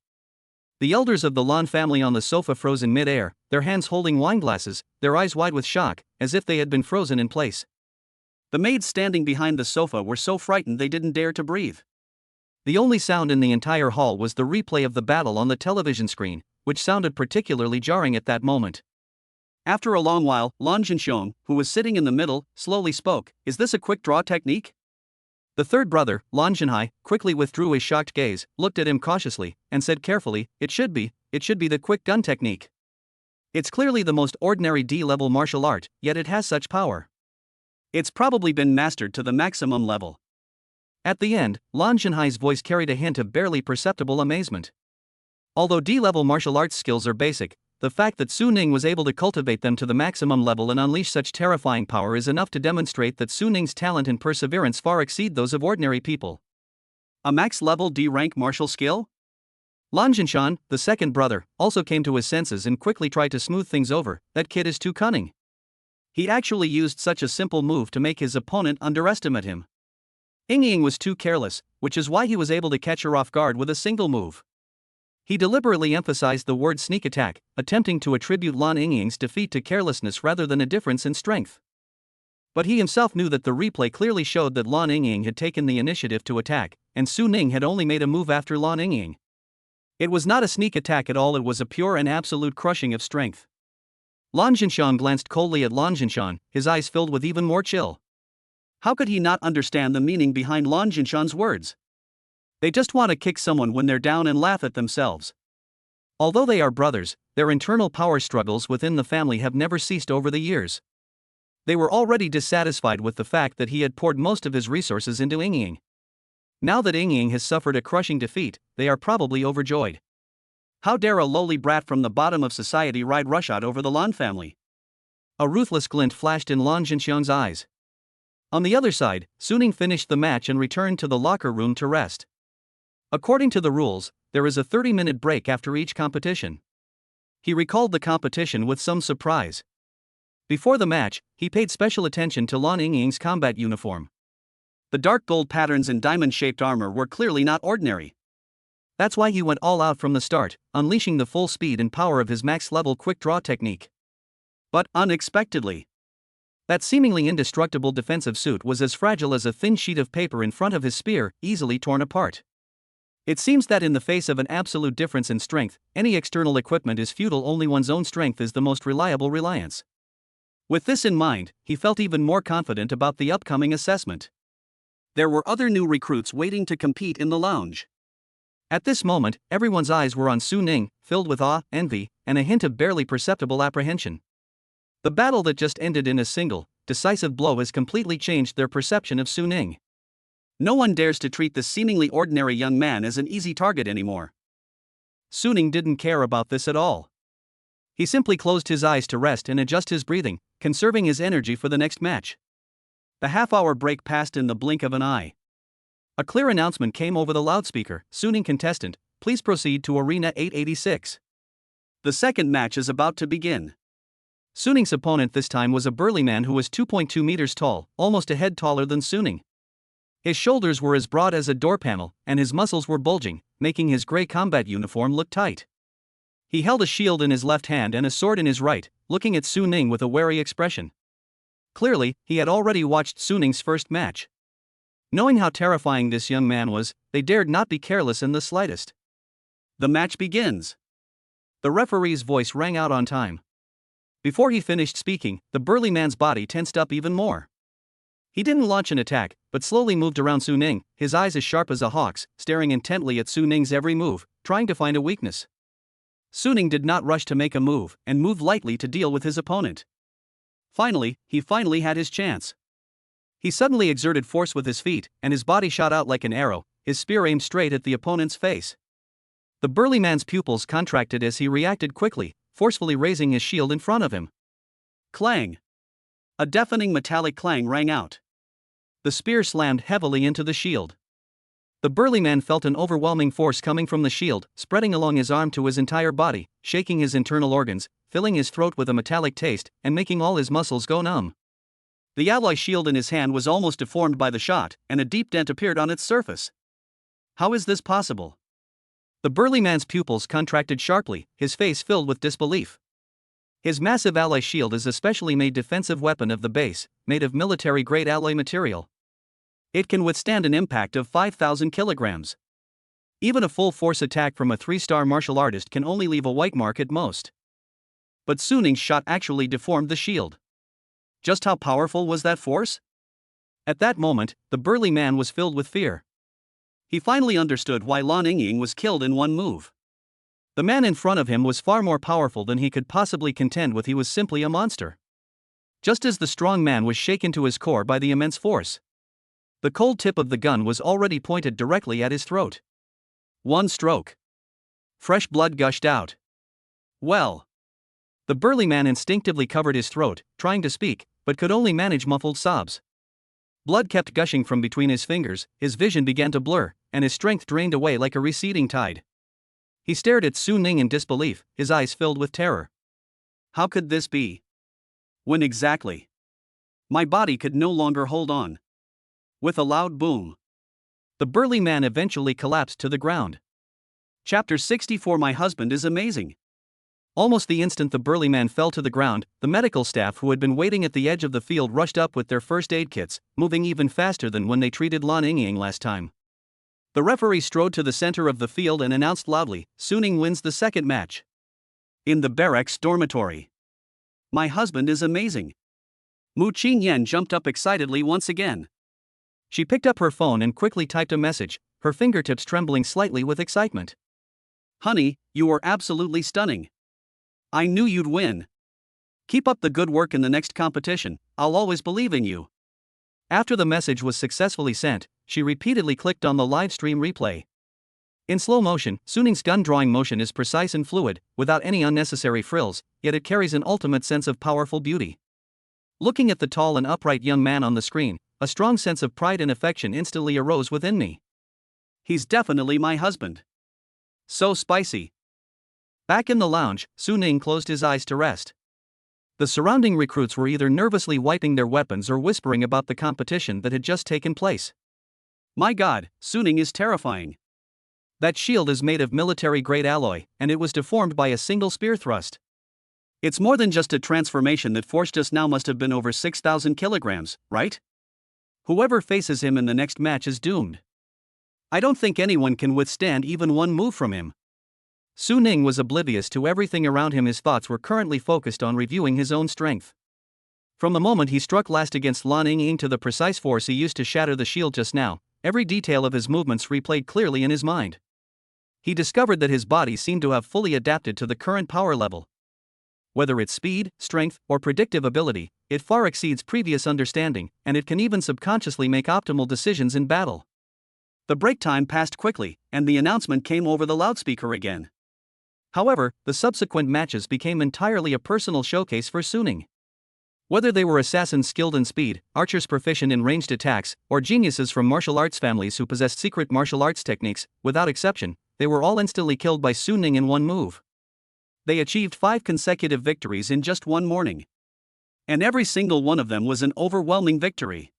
The elders of the Lan family on the sofa froze in mid-air, their hands holding wine glasses, their eyes wide with shock, as if they had been frozen in place. The maids standing behind the sofa were so frightened they didn't dare to breathe. The only sound in the entire hall was the replay of the battle on the television screen, which sounded particularly jarring at that moment. After a long while, Lan Zhenxiong, who was sitting in the middle, slowly spoke, "Is this a quick draw technique?" The third brother, Lan Zhenhai, quickly withdrew his shocked gaze, looked at him cautiously, and said carefully, It should be the quick gun technique. It's clearly the most ordinary D-level martial art, yet it has such power. It's probably been mastered to the maximum level." At the end, Lan Zhenhai's voice carried a hint of barely perceptible amazement. Although D-level martial arts skills are basic, the fact that Su Ning was able to cultivate them to the maximum level and unleash such terrifying power is enough to demonstrate that Su Ning's talent and perseverance far exceed those of ordinary people. A max-level D-rank martial skill? Lan Zhenxiang, the second brother, also came to his senses and quickly tried to smooth things over. That kid is too cunning. He actually used such a simple move to make his opponent underestimate him. Ying was too careless, which is why he was able to catch her off guard with a single move. He deliberately emphasized the word sneak attack, attempting to attribute Lan Ying's defeat to carelessness rather than a difference in strength. But he himself knew that the replay clearly showed that Lan Ying had taken the initiative to attack, and Su Ning had only made a move after Lan Ying. It was not a sneak attack at all, it was a pure and absolute crushing of strength. Lan Zhenxiang glanced coldly at Lan Zhenxiang, his eyes filled with even more chill. How could he not understand the meaning behind Lan Zhenxiang's words? They just want to kick someone when they're down and laugh at themselves. Although they are brothers, their internal power struggles within the family have never ceased over the years. They were already dissatisfied with the fact that he had poured most of his resources into Ying. Now that Ying has suffered a crushing defeat, they are probably overjoyed. How dare a lowly brat from the bottom of society ride roughshod over the Lan family? A ruthless glint flashed in Lan Zhenxiang's eyes. On the other side, Su Ning finished the match and returned to the locker room to rest. According to the rules, there is a 30-minute break after each competition. He recalled the competition with some surprise. Before the match, he paid special attention to Lan Ying's combat uniform. The dark gold patterns and diamond-shaped armor were clearly not ordinary. That's why he went all out from the start, unleashing the full speed and power of his max-level quick-draw technique. But, unexpectedly, that seemingly indestructible defensive suit was as fragile as a thin sheet of paper in front of his spear, easily torn apart. It seems that in the face of an absolute difference in strength, any external equipment is futile, only one's own strength is the most reliable reliance. With this in mind, he felt even more confident about the upcoming assessment. There were other new recruits waiting to compete in the lounge. At this moment, everyone's eyes were on Su Ning, filled with awe, envy, and a hint of barely perceptible apprehension. The battle that just ended in a single, decisive blow has completely changed their perception of Su Ning. No one dares to treat this seemingly ordinary young man as an easy target anymore. Su Ning didn't care about this at all. He simply closed his eyes to rest and adjust his breathing, conserving his energy for the next match. The half-hour break passed in the blink of an eye. A clear announcement came over the loudspeaker: Su Ning contestant, please proceed to Arena 886. The second match is about to begin. Su Ning's opponent this time was a burly man who was 2.2 meters tall, almost a head taller than Su Ning. His shoulders were as broad as a door panel, and his muscles were bulging, making his gray combat uniform look tight. He held a shield in his left hand and a sword in his right, looking at Su Ning with a wary expression. Clearly, he had already watched Su Ning's first match. Knowing how terrifying this young man was, they dared not be careless in the slightest. The match begins. The referee's voice rang out on time. Before he finished speaking, the burly man's body tensed up even more. He didn't launch an attack, but slowly moved around Su Ning, his eyes as sharp as a hawk's, staring intently at Su Ning's every move, trying to find a weakness. Su Ning did not rush to make a move, and moved lightly to deal with his opponent. He finally had his chance. He suddenly exerted force with his feet, and his body shot out like an arrow, his spear aimed straight at the opponent's face. The burly man's pupils contracted as he reacted quickly, forcefully raising his shield in front of him. Clang! A deafening metallic clang rang out. The spear slammed heavily into the shield. The burly man felt an overwhelming force coming from the shield, spreading along his arm to his entire body, shaking his internal organs, filling his throat with a metallic taste, and making all his muscles go numb. The alloy shield in his hand was almost deformed by the shot, and a deep dent appeared on its surface. How is this possible? The burly man's pupils contracted sharply, his face filled with disbelief. His massive alloy shield is a specially made defensive weapon of the base, made of military-grade alloy material. It can withstand an impact of 5,000 kilograms. Even a full-force attack from a 3-star martial artist can only leave a white mark at most. But Su Ning's shot actually deformed the shield. Just how powerful was that force? At that moment, the burly man was filled with fear. He finally understood why Lan Yingying was killed in one move. The man in front of him was far more powerful than he could possibly contend with. He was simply a monster. Just as the strong man was shaken to his core by the immense force. The cold tip of the gun was already pointed directly at his throat. One stroke. Fresh blood gushed out. Well. The burly man instinctively covered his throat, trying to speak, but could only manage muffled sobs. Blood kept gushing from between his fingers, his vision began to blur, and his strength drained away like a receding tide. He stared at Su Ning in disbelief, his eyes filled with terror. How could this be? When exactly? My body could no longer hold on. With a loud boom, the burly man eventually collapsed to the ground. Chapter 64. My husband is amazing. Almost the instant the burly man fell to the ground, the medical staff who had been waiting at the edge of the field rushed up with their first aid kits, moving even faster than when they treated Lan Yingying last time. The referee strode to the center of the field and announced loudly, Su Ning wins the second match. In the barracks dormitory. My husband is amazing. Mu Qingyan jumped up excitedly once again. She picked up her phone and quickly typed a message, her fingertips trembling slightly with excitement. Honey, you were absolutely stunning. I knew you'd win. Keep up the good work in the next competition, I'll always believe in you. After the message was successfully sent, she repeatedly clicked on the live stream replay. In slow motion, Su Ning's gun drawing motion is precise and fluid, without any unnecessary frills, yet it carries an ultimate sense of powerful beauty. Looking at the tall and upright young man on the screen, a strong sense of pride and affection instantly arose within me. He's definitely my husband. So spicy. Back in the lounge, Su Ning closed his eyes to rest. The surrounding recruits were either nervously wiping their weapons or whispering about the competition that had just taken place. My God, Su Ning is terrifying. That shield is made of military-grade alloy, and it was deformed by a single spear thrust. It's more than just a transformation that forced us now must have been over 6,000 kilograms, right? Whoever faces him in the next match is doomed. I don't think anyone can withstand even one move from him. Su Ning was oblivious to everything around him. His thoughts were currently focused on reviewing his own strength. From the moment he struck last against Lan Yingying to the precise force he used to shatter the shield just now, every detail of his movements replayed clearly in his mind. he discovered that his body seemed to have fully adapted to the current power level. Whether it's speed, strength, or predictive ability, it far exceeds previous understanding, and it can even subconsciously make optimal decisions in battle. The break time passed quickly, and the announcement came over the loudspeaker again. However, the subsequent matches became entirely a personal showcase for Suning. Whether they were assassins skilled in speed, archers proficient in ranged attacks, or geniuses from martial arts families who possessed secret martial arts techniques, without exception, they were all instantly killed by Suning in one move. They achieved 5 consecutive victories in just one morning. And every single one of them was an overwhelming victory.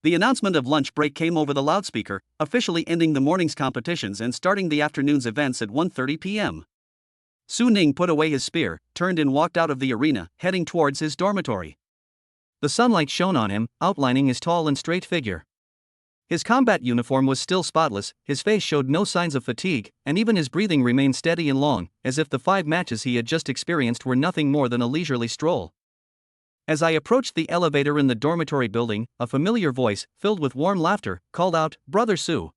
The announcement of lunch break came over the loudspeaker, officially ending the morning's competitions and starting the afternoon's events at 1:30 p.m. Suning put away his spear, turned and walked out of the arena, heading towards his dormitory. The sunlight shone on him, outlining his tall and straight figure. His combat uniform was still spotless, his face showed no signs of fatigue, and even his breathing remained steady and long, as if the 5 matches he had just experienced were nothing more than a leisurely stroll. As I approached the elevator in the dormitory building, a familiar voice, filled with warm laughter, called out, "Brother Su."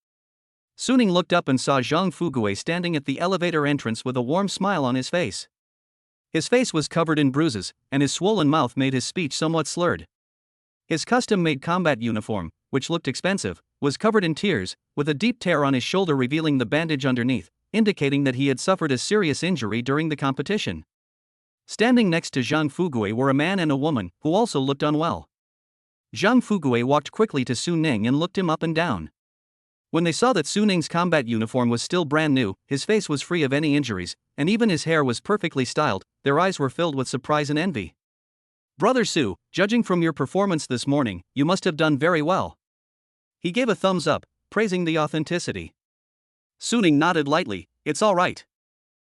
Suning looked up and saw Zhang Fugui standing at the elevator entrance with a warm smile on his face. His face was covered in bruises, and his swollen mouth made his speech somewhat slurred. His custom-made combat uniform, which looked expensive, was covered in tears, with a deep tear on his shoulder revealing the bandage underneath, indicating that he had suffered a serious injury during the competition. Standing next to Zhang Fugui were a man and a woman, who also looked unwell. Zhang Fugui walked quickly to Su Ning and looked him up and down. When they saw that Su Ning's combat uniform was still brand new, his face was free of any injuries, and even his hair was perfectly styled, their eyes were filled with surprise and envy. "Brother Su, judging from your performance this morning, you must have done very well." He gave a thumbs up, praising the authenticity. Suning nodded lightly, "It's all right."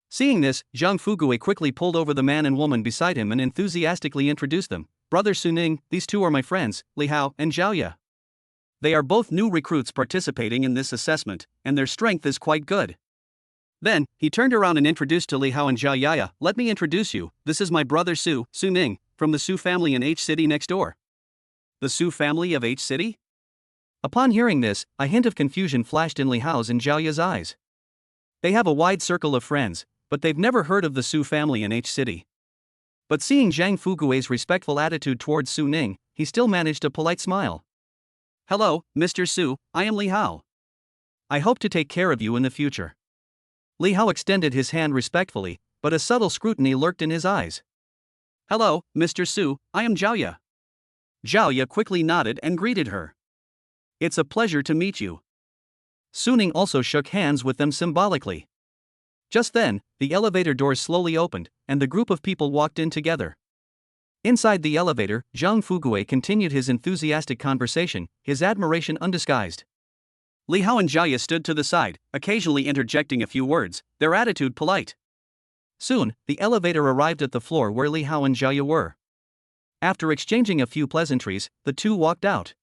Seeing this, Zhang Fugui quickly pulled over the man and woman beside him and enthusiastically introduced them. "Brother Suning, these two are my friends, Li Hao and Zhao Ya. They are both new recruits participating in this assessment, and their strength is quite good." Then, he turned around and introduced to Li Hao and Zhao Ya, "Let me introduce you, this is my brother Su Ning, from the Su family in H City next door." The Su family of H City? Upon hearing this, a hint of confusion flashed in Li Hao's and Zhao Ya's eyes. They have a wide circle of friends, but they've never heard of the Su family in H City. But seeing Zhang Fugui's respectful attitude towards Su Ning, he still managed a polite smile. "Hello, Mr. Su, I am Li Hao. I hope to take care of you in the future." Li Hao extended his hand respectfully, but a subtle scrutiny lurked in his eyes. "Hello, Mr. Su, I am Zhao Ya." Zhao Ya quickly nodded and greeted her. "It's a pleasure to meet you." Suning also shook hands with them symbolically. Just then, the elevator doors slowly opened, and the group of people walked in together. Inside the elevator, Zhang Fugui continued his enthusiastic conversation, his admiration undisguised. Li Hao and Zhao Ya stood to the side, occasionally interjecting a few words, their attitude polite. Soon, the elevator arrived at the floor where Li Hao and Zhao Ya were. After exchanging a few pleasantries, the two walked out.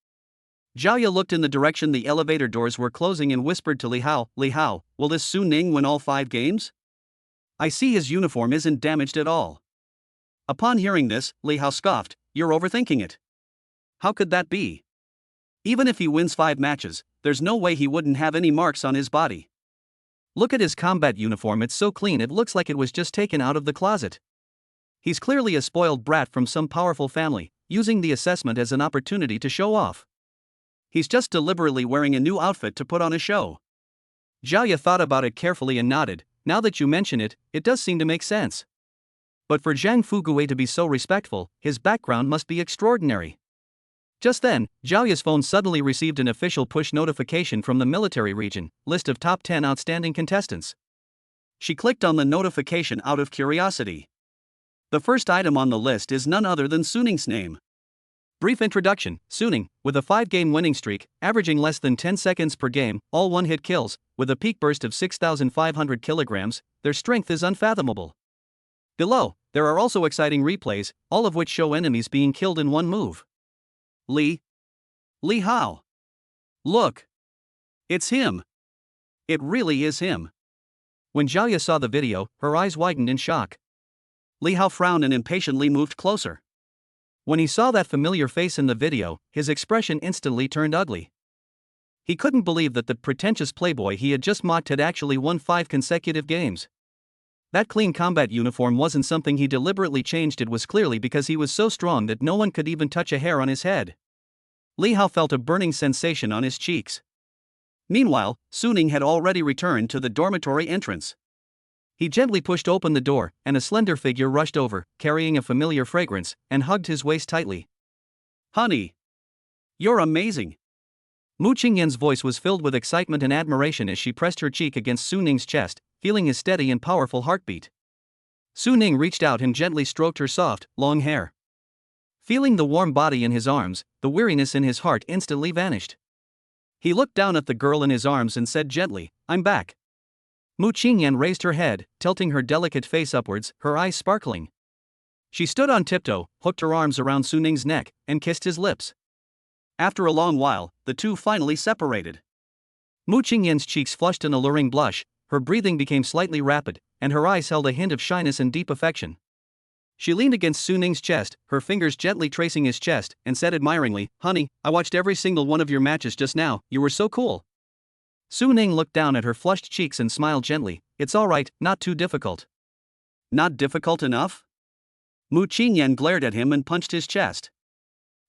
Zhao Ya looked in the direction the elevator doors were closing and whispered to Li Hao, "Will this Su Ning win all 5 games? I see his uniform isn't damaged at all." Upon hearing this, Li Hao scoffed, "You're overthinking it. How could that be? Even if he wins 5 matches, there's no way he wouldn't have any marks on his body. Look at his combat uniform, it's so clean it looks like it was just taken out of the closet. He's clearly a spoiled brat from some powerful family, using the assessment as an opportunity to show off. He's just deliberately wearing a new outfit to put on a show." Zhao Ya thought about it carefully and nodded. "Now that you mention it, it does seem to make sense. But for Zhang Fugui to be so respectful, his background must be extraordinary." Just then, Zhao Ya's phone suddenly received an official push notification from the military region, list of top 10 outstanding contestants. She clicked on the notification out of curiosity. The first item on the list is none other than Suning's name. Brief introduction: Suning, with a 5-game winning streak, averaging less than 10 seconds per game, all one-hit kills, with a peak burst of 6,500 kilograms, their strength is unfathomable. Below, there are also exciting replays, all of which show enemies being killed in one move. Li Hao. Look. It's him. It really is him. When Zhao Ya saw the video, her eyes widened in shock. Li Hao frowned and impatiently moved closer. When he saw that familiar face in the video, his expression instantly turned ugly. He couldn't believe that the pretentious playboy he had just mocked had actually won 5 consecutive games. That clean combat uniform wasn't something he deliberately changed, it was clearly because he was so strong that no one could even touch a hair on his head. Li Hao felt a burning sensation on his cheeks. Meanwhile, Suning had already returned to the dormitory entrance. He gently pushed open the door, and a slender figure rushed over, carrying a familiar fragrance, and hugged his waist tightly. "Honey! You're amazing!" Mu Qingyan's voice was filled with excitement and admiration as she pressed her cheek against Su Ning's chest, feeling his steady and powerful heartbeat. Su Ning reached out and gently stroked her soft, long hair. Feeling the warm body in his arms, the weariness in his heart instantly vanished. He looked down at the girl in his arms and said gently, "I'm back." Mu Qingyan raised her head, tilting her delicate face upwards, her eyes sparkling. She stood on tiptoe, hooked her arms around Su Ning's neck, and kissed his lips. After a long while, the two finally separated. Mu Qingyan's cheeks flushed an alluring blush, her breathing became slightly rapid, and her eyes held a hint of shyness and deep affection. She leaned against Su Ning's chest, her fingers gently tracing his chest, and said admiringly, "Honey, I watched every single one of your matches just now, you were so cool." Su Ning looked down at her flushed cheeks and smiled gently, "It's alright, not too difficult." "Not difficult enough?" Mu Qingyan glared at him and punched his chest.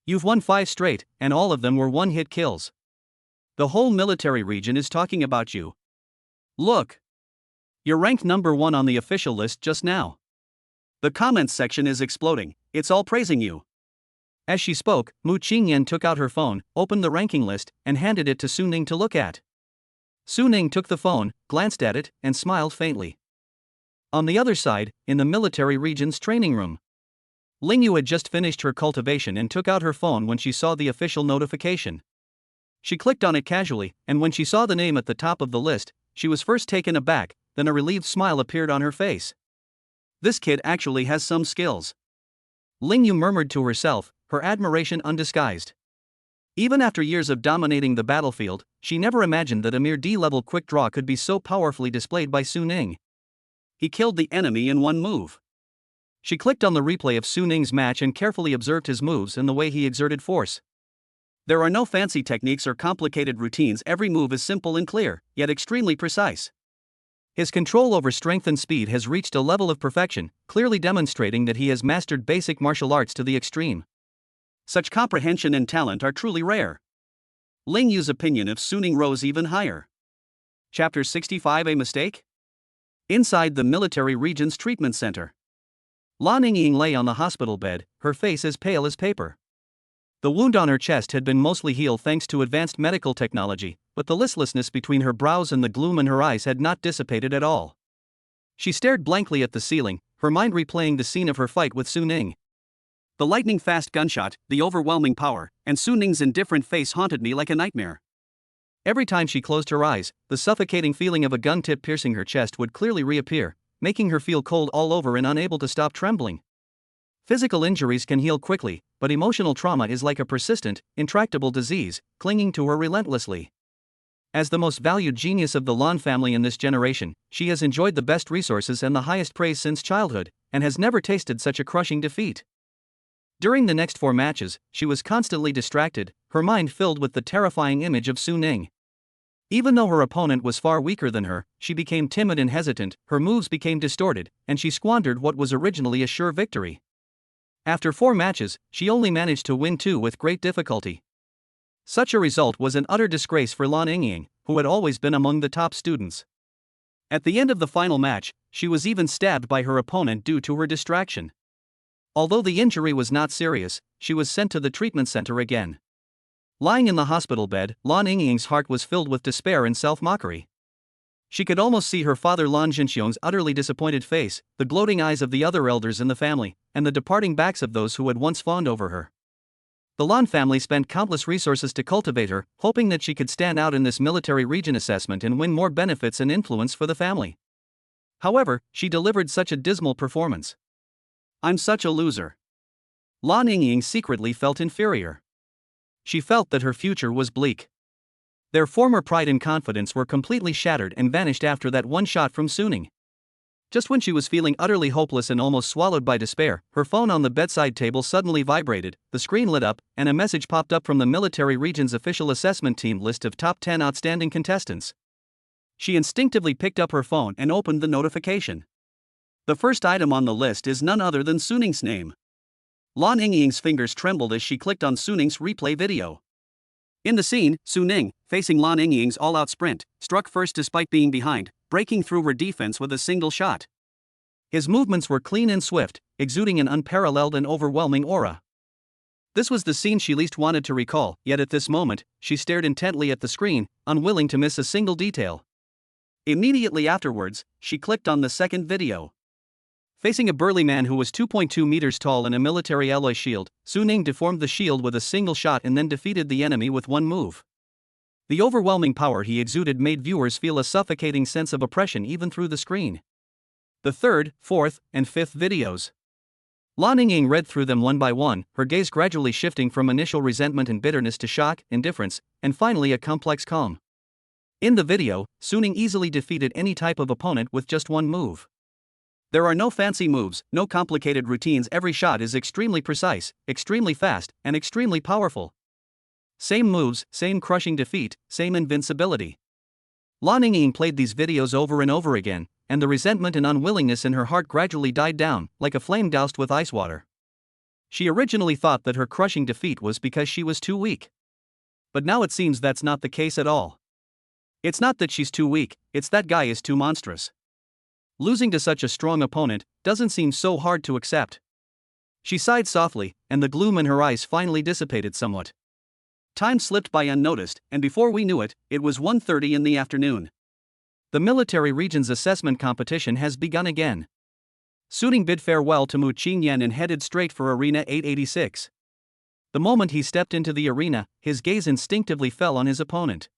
"You've won 5 straight, and all of them were one-hit kills. The whole military region is talking about you. Look! You're ranked number 1 on the official list just now. The comments section is exploding, it's all praising you." As she spoke, Mu Qingyan took out her phone, opened the ranking list, and handed it to Su Ning to look at. Su Ning took the phone, glanced at it, and smiled faintly. On the other side, in the military region's training room, Ling Yu had just finished her cultivation and took out her phone when she saw the official notification. She clicked on it casually, and when she saw the name at the top of the list, she was first taken aback, then a relieved smile appeared on her face. This kid actually has some skills. Ling Yu murmured to herself, her admiration undisguised. Even after years of dominating the battlefield, she never imagined that a mere D-level quick draw could be so powerfully displayed by Su Ning. He killed the enemy in one move. She clicked on the replay of Su Ning's match and carefully observed his moves and the way he exerted force. There are no fancy techniques or complicated routines, every move is simple and clear, yet extremely precise. His control over strength and speed has reached a level of perfection, clearly demonstrating that he has mastered basic martial arts to the extreme. Such comprehension and talent are truly rare. Ling Yu's opinion of Su Ning rose even higher. Chapter 65: A Mistake? Inside the military region's treatment center, Lan Yingying lay on the hospital bed, her face as pale as paper. The wound on her chest had been mostly healed thanks to advanced medical technology, but the listlessness between her brows and the gloom in her eyes had not dissipated at all. She stared blankly at the ceiling, her mind replaying the scene of her fight with Su Ning. The lightning-fast gunshot, the overwhelming power, and Su Ning's indifferent face haunted me like a nightmare. Every time she closed her eyes, the suffocating feeling of a gun tip piercing her chest would clearly reappear, making her feel cold all over and unable to stop trembling. Physical injuries can heal quickly, but emotional trauma is like a persistent, intractable disease, clinging to her relentlessly. As the most valued genius of the Lan family in this generation, she has enjoyed the best resources and the highest praise since childhood, and has never tasted such a crushing defeat. During the next 4 matches, she was constantly distracted, her mind filled with the terrifying image of Su Ning. Even though her opponent was far weaker than her, she became timid and hesitant, her moves became distorted, and she squandered what was originally a sure victory. After 4 matches, she only managed to win 2 with great difficulty. Such a result was an utter disgrace for Lan Yingying, who had always been among the top students. At the end of the final match, she was even stabbed by her opponent due to her distraction. Although the injury was not serious, she was sent to the treatment center again. Lying in the hospital bed, Lan Yingying's heart was filled with despair and self-mockery. She could almost see her father Lan Jinxiong's utterly disappointed face, the gloating eyes of the other elders in the family, and the departing backs of those who had once fawned over her. The Lan family spent countless resources to cultivate her, hoping that she could stand out in this military region assessment and win more benefits and influence for the family. However, she delivered such a dismal performance. "I'm such a loser." Lan Yingying secretly felt inferior. She felt that her future was bleak. Their former pride and confidence were completely shattered and vanished after that one shot from Su Ning. Just when she was feeling utterly hopeless and almost swallowed by despair, her phone on the bedside table suddenly vibrated, the screen lit up, and a message popped up from the Military Region's official assessment team list of top 10 outstanding contestants. She instinctively picked up her phone and opened the notification. The first item on the list is none other than Suning's name. Lan Yingying's fingers trembled as she clicked on Suning's replay video. In the scene, Suning, facing Lan Yingying's all-out sprint, struck first despite being behind, breaking through her defense with a single shot. His movements were clean and swift, exuding an unparalleled and overwhelming aura. This was the scene she least wanted to recall, yet at this moment, she stared intently at the screen, unwilling to miss a single detail. Immediately afterwards, she clicked on the second video. Facing a burly man who was 2.2 meters tall in a military alloy shield, Suning deformed the shield with a single shot and then defeated the enemy with one move. The overwhelming power he exuded made viewers feel a suffocating sense of oppression even through the screen. The third, fourth, and fifth videos. Lan Yingying read through them one by one, her gaze gradually shifting from initial resentment and bitterness to shock, indifference, and finally a complex calm. In the video, Suning easily defeated any type of opponent with just one move. There are no fancy moves, no complicated routines, every shot is extremely precise, extremely fast, and extremely powerful. Same moves, same crushing defeat, same invincibility. Lan Yingying played these videos over and over again, and the resentment and unwillingness in her heart gradually died down, like a flame doused with ice water. She originally thought that her crushing defeat was because she was too weak. But now it seems that's not the case at all. It's not that she's too weak, it's that guy is too monstrous. Losing to such a strong opponent doesn't seem so hard to accept. She sighed softly, and the gloom in her eyes finally dissipated somewhat. Time slipped by unnoticed, and before we knew it, it was 1:30 in the afternoon. The Military Region's assessment competition has begun again. Suning bid farewell to Mu Qingyan and headed straight for Arena 886. The moment he stepped into the arena, his gaze instinctively fell on his opponent.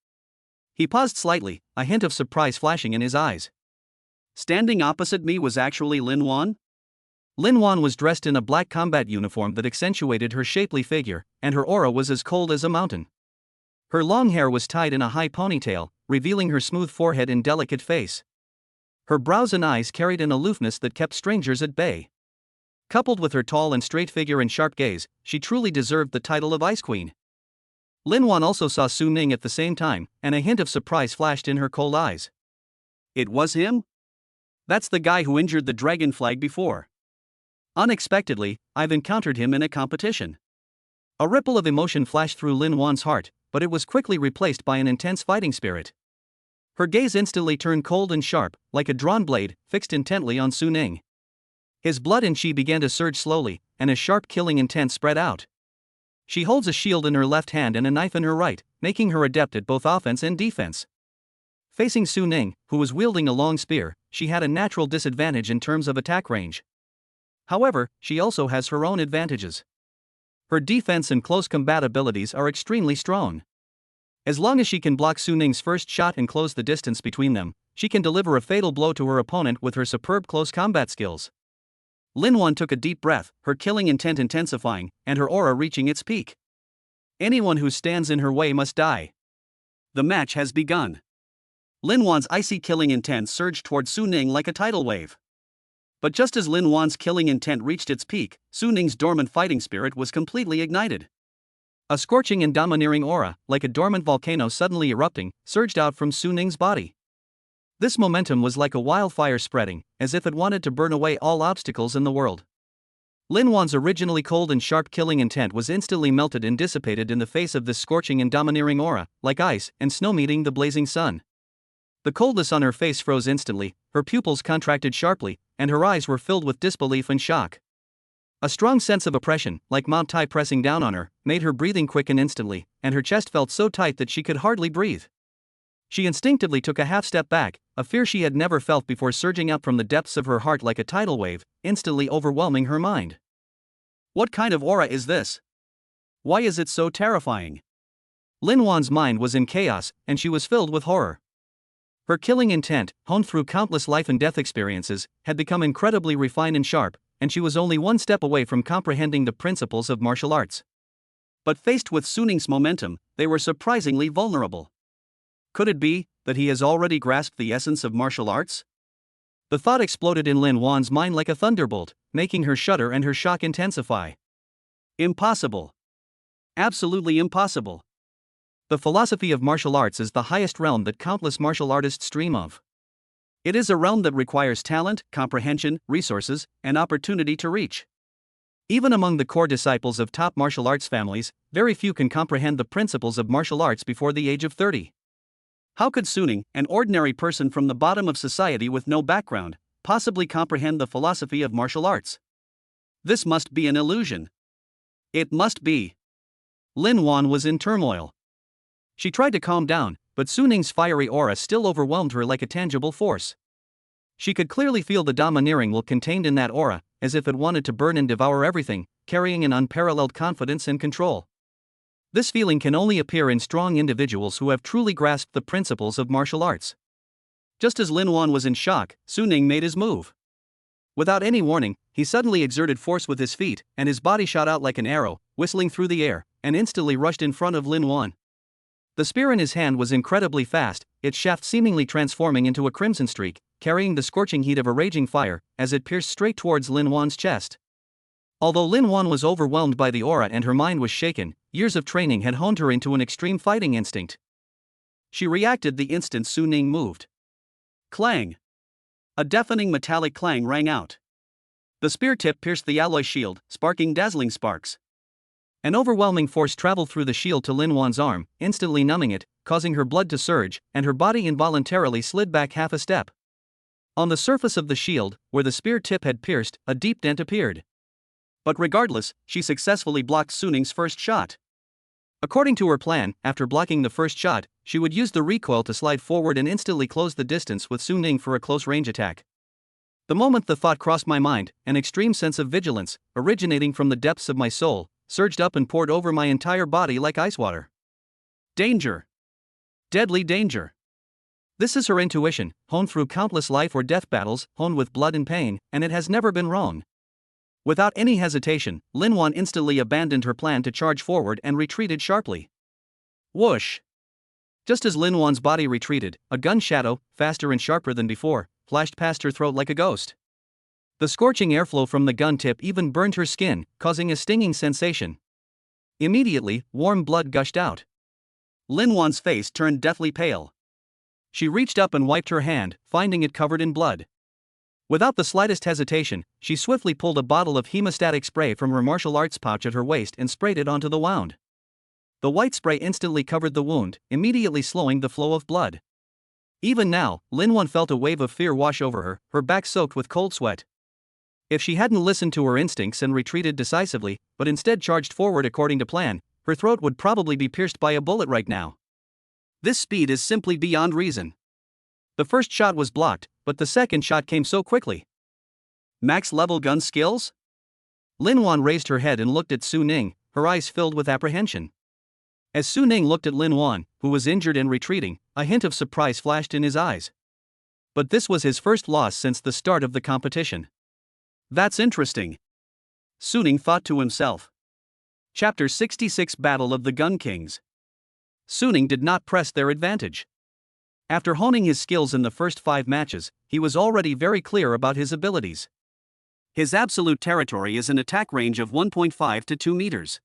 He paused slightly, a hint of surprise flashing in his eyes. Standing opposite me was actually Lin Wan? Lin Wan was dressed in a black combat uniform that accentuated her shapely figure, and her aura was as cold as a mountain. Her long hair was tied in a high ponytail, revealing her smooth forehead and delicate face. Her brows and eyes carried an aloofness that kept strangers at bay. Coupled with her tall and straight figure and sharp gaze, she truly deserved the title of Ice Queen. Lin Wan also saw Suning at the same time, and a hint of surprise flashed in her cold eyes. It was him? That's the guy who injured the dragon flag before. Unexpectedly, I've encountered him in a competition. A ripple of emotion flashed through Lin Wan's heart, but it was quickly replaced by an intense fighting spirit. Her gaze instantly turned cold and sharp, like a drawn blade, fixed intently on Suning. His blood and chi began to surge slowly, and a sharp killing intent spread out. She holds a shield in her left hand and a knife in her right, making her adept at both offense and defense. Facing Suning, who was wielding a long spear, she had a natural disadvantage in terms of attack range. However, she also has her own advantages. Her defense and close combat abilities are extremely strong. As long as she can block Suning's first shot and close the distance between them, she can deliver a fatal blow to her opponent with her superb close combat skills. Lin Wan took a deep breath, her killing intent intensifying, and her aura reaching its peak. Anyone who stands in her way must die. The match has begun. Lin Wan's icy killing intent surged toward Suning like a tidal wave. But just as Lin Wan's killing intent reached its peak, Suning's dormant fighting spirit was completely ignited. A scorching and domineering aura, like a dormant volcano suddenly erupting, surged out from Suning's body. This momentum was like a wildfire spreading, as if it wanted to burn away all obstacles in the world. Lin Wan's originally cold and sharp killing intent was instantly melted and dissipated in the face of this scorching and domineering aura, like ice and snow meeting the blazing sun. The coldness on her face froze instantly, her pupils contracted sharply, and her eyes were filled with disbelief and shock. A strong sense of oppression, like Mount Tai pressing down on her, made her breathing quicken instantly, and her chest felt so tight that she could hardly breathe. She instinctively took a half step back, a fear she had never felt before surging up from the depths of her heart like a tidal wave, instantly overwhelming her mind. What kind of aura is this? Why is it so terrifying? Lin Wan's mind was in chaos, and she was filled with horror. Her killing intent, honed through countless life and death experiences, had become incredibly refined and sharp, and she was only one step away from comprehending the principles of martial arts. But faced with Suning's momentum, they were surprisingly vulnerable. Could it be that he has already grasped the essence of martial arts? The thought exploded in Lin Wan's mind like a thunderbolt, making her shudder and her shock intensify. Impossible. Absolutely impossible. The philosophy of martial arts is the highest realm that countless martial artists dream of. It is a realm that requires talent, comprehension, resources, and opportunity to reach. Even among the core disciples of top martial arts families, very few can comprehend the principles of martial arts before the age of 30. How could Suning, an ordinary person from the bottom of society with no background, possibly comprehend the philosophy of martial arts? This must be an illusion. It must be. Lin Wan was in turmoil. She tried to calm down, but Suning's fiery aura still overwhelmed her like a tangible force. She could clearly feel the domineering will contained in that aura, as if it wanted to burn and devour everything, carrying an unparalleled confidence and control. This feeling can only appear in strong individuals who have truly grasped the principles of martial arts. Just as Lin Wan was in shock, Suning made his move. Without any warning, he suddenly exerted force with his feet, and his body shot out like an arrow, whistling through the air, and instantly rushed in front of Lin Wan. The spear in his hand was incredibly fast, its shaft seemingly transforming into a crimson streak, carrying the scorching heat of a raging fire, as it pierced straight towards Lin Wan's chest. Although Lin Wan was overwhelmed by the aura and her mind was shaken, years of training had honed her into an extreme fighting instinct. She reacted the instant Suning moved. Clang! A deafening metallic clang rang out. The spear tip pierced the alloy shield, sparking dazzling sparks. An overwhelming force traveled through the shield to Lin Wan's arm, instantly numbing it, causing her blood to surge, and her body involuntarily slid back half a step. On the surface of the shield, where the spear tip had pierced, a deep dent appeared. But regardless, she successfully blocked Suning's first shot. According to her plan, after blocking the first shot, she would use the recoil to slide forward and instantly close the distance with Suning for a close-range attack. The moment the thought crossed my mind, an extreme sense of vigilance, originating from the depths of my soul, surged up and poured over my entire body like ice water. Danger! Deadly danger! This is her intuition, honed through countless life or death battles, honed with blood and pain, and it has never been wrong. Without any hesitation, Lin Wan instantly abandoned her plan to charge forward and retreated sharply. Whoosh! Just as Lin Wan's body retreated, a gun shadow, faster and sharper than before, flashed past her throat like a ghost. The scorching airflow from the gun tip even burned her skin, causing a stinging sensation. Immediately, warm blood gushed out. Lin Wan's face turned deathly pale. She reached up and wiped her hand, finding it covered in blood. Without the slightest hesitation, she swiftly pulled a bottle of hemostatic spray from her martial arts pouch at her waist and sprayed it onto the wound. The white spray instantly covered the wound, immediately slowing the flow of blood. Even now, Lin Wan felt a wave of fear wash over her back soaked with cold sweat. If she hadn't listened to her instincts and retreated decisively, but instead charged forward according to plan, her throat would probably be pierced by a bullet right now. This speed is simply beyond reason. The first shot was blocked, but the second shot came so quickly. Max-level gun skills? Lin Wan raised her head and looked at Suning, her eyes filled with apprehension. As Suning looked at Lin Wan, who was injured and retreating, a hint of surprise flashed in his eyes. But this was his first loss since the start of the competition. That's interesting, Suning thought to himself. Chapter 66 Battle of the Gun Kings. Suning did not press their advantage. After honing his skills in the first 5 matches, he was already very clear about his abilities. His absolute territory is an attack range of 1.5 to 2 meters.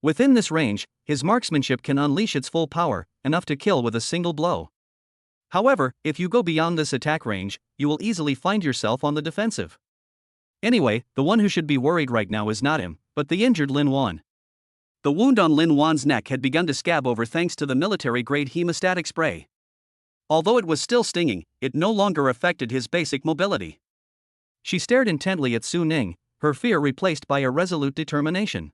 Within this range, his marksmanship can unleash its full power, enough to kill with a single blow. However, if you go beyond this attack range, you will easily find yourself on the defensive. Anyway, the one who should be worried right now is not him, but the injured Lin Wan. The wound on Lin Wan's neck had begun to scab over thanks to the military-grade hemostatic spray. Although it was still stinging, it no longer affected his basic mobility. She stared intently at Suning, her fear replaced by a resolute determination.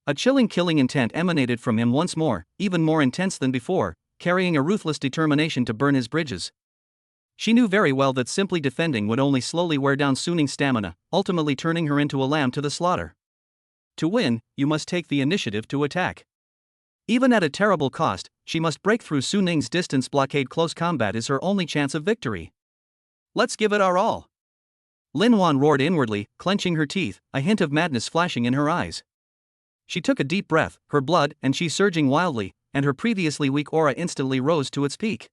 A chilling killing intent emanated from him once more, even more intense than before, carrying a ruthless determination to burn his bridges. She knew very well that simply defending would only slowly wear down Suning's stamina, ultimately turning her into a lamb to the slaughter. To win, you must take the initiative to attack. Even at a terrible cost, she must break through Suning's distance blockade. Close combat is her only chance of victory. Let's give it our all. Lin Wan roared inwardly, clenching her teeth, a hint of madness flashing in her eyes. She took a deep breath, her blood and chi surging wildly, and her previously weak aura instantly rose to its peak.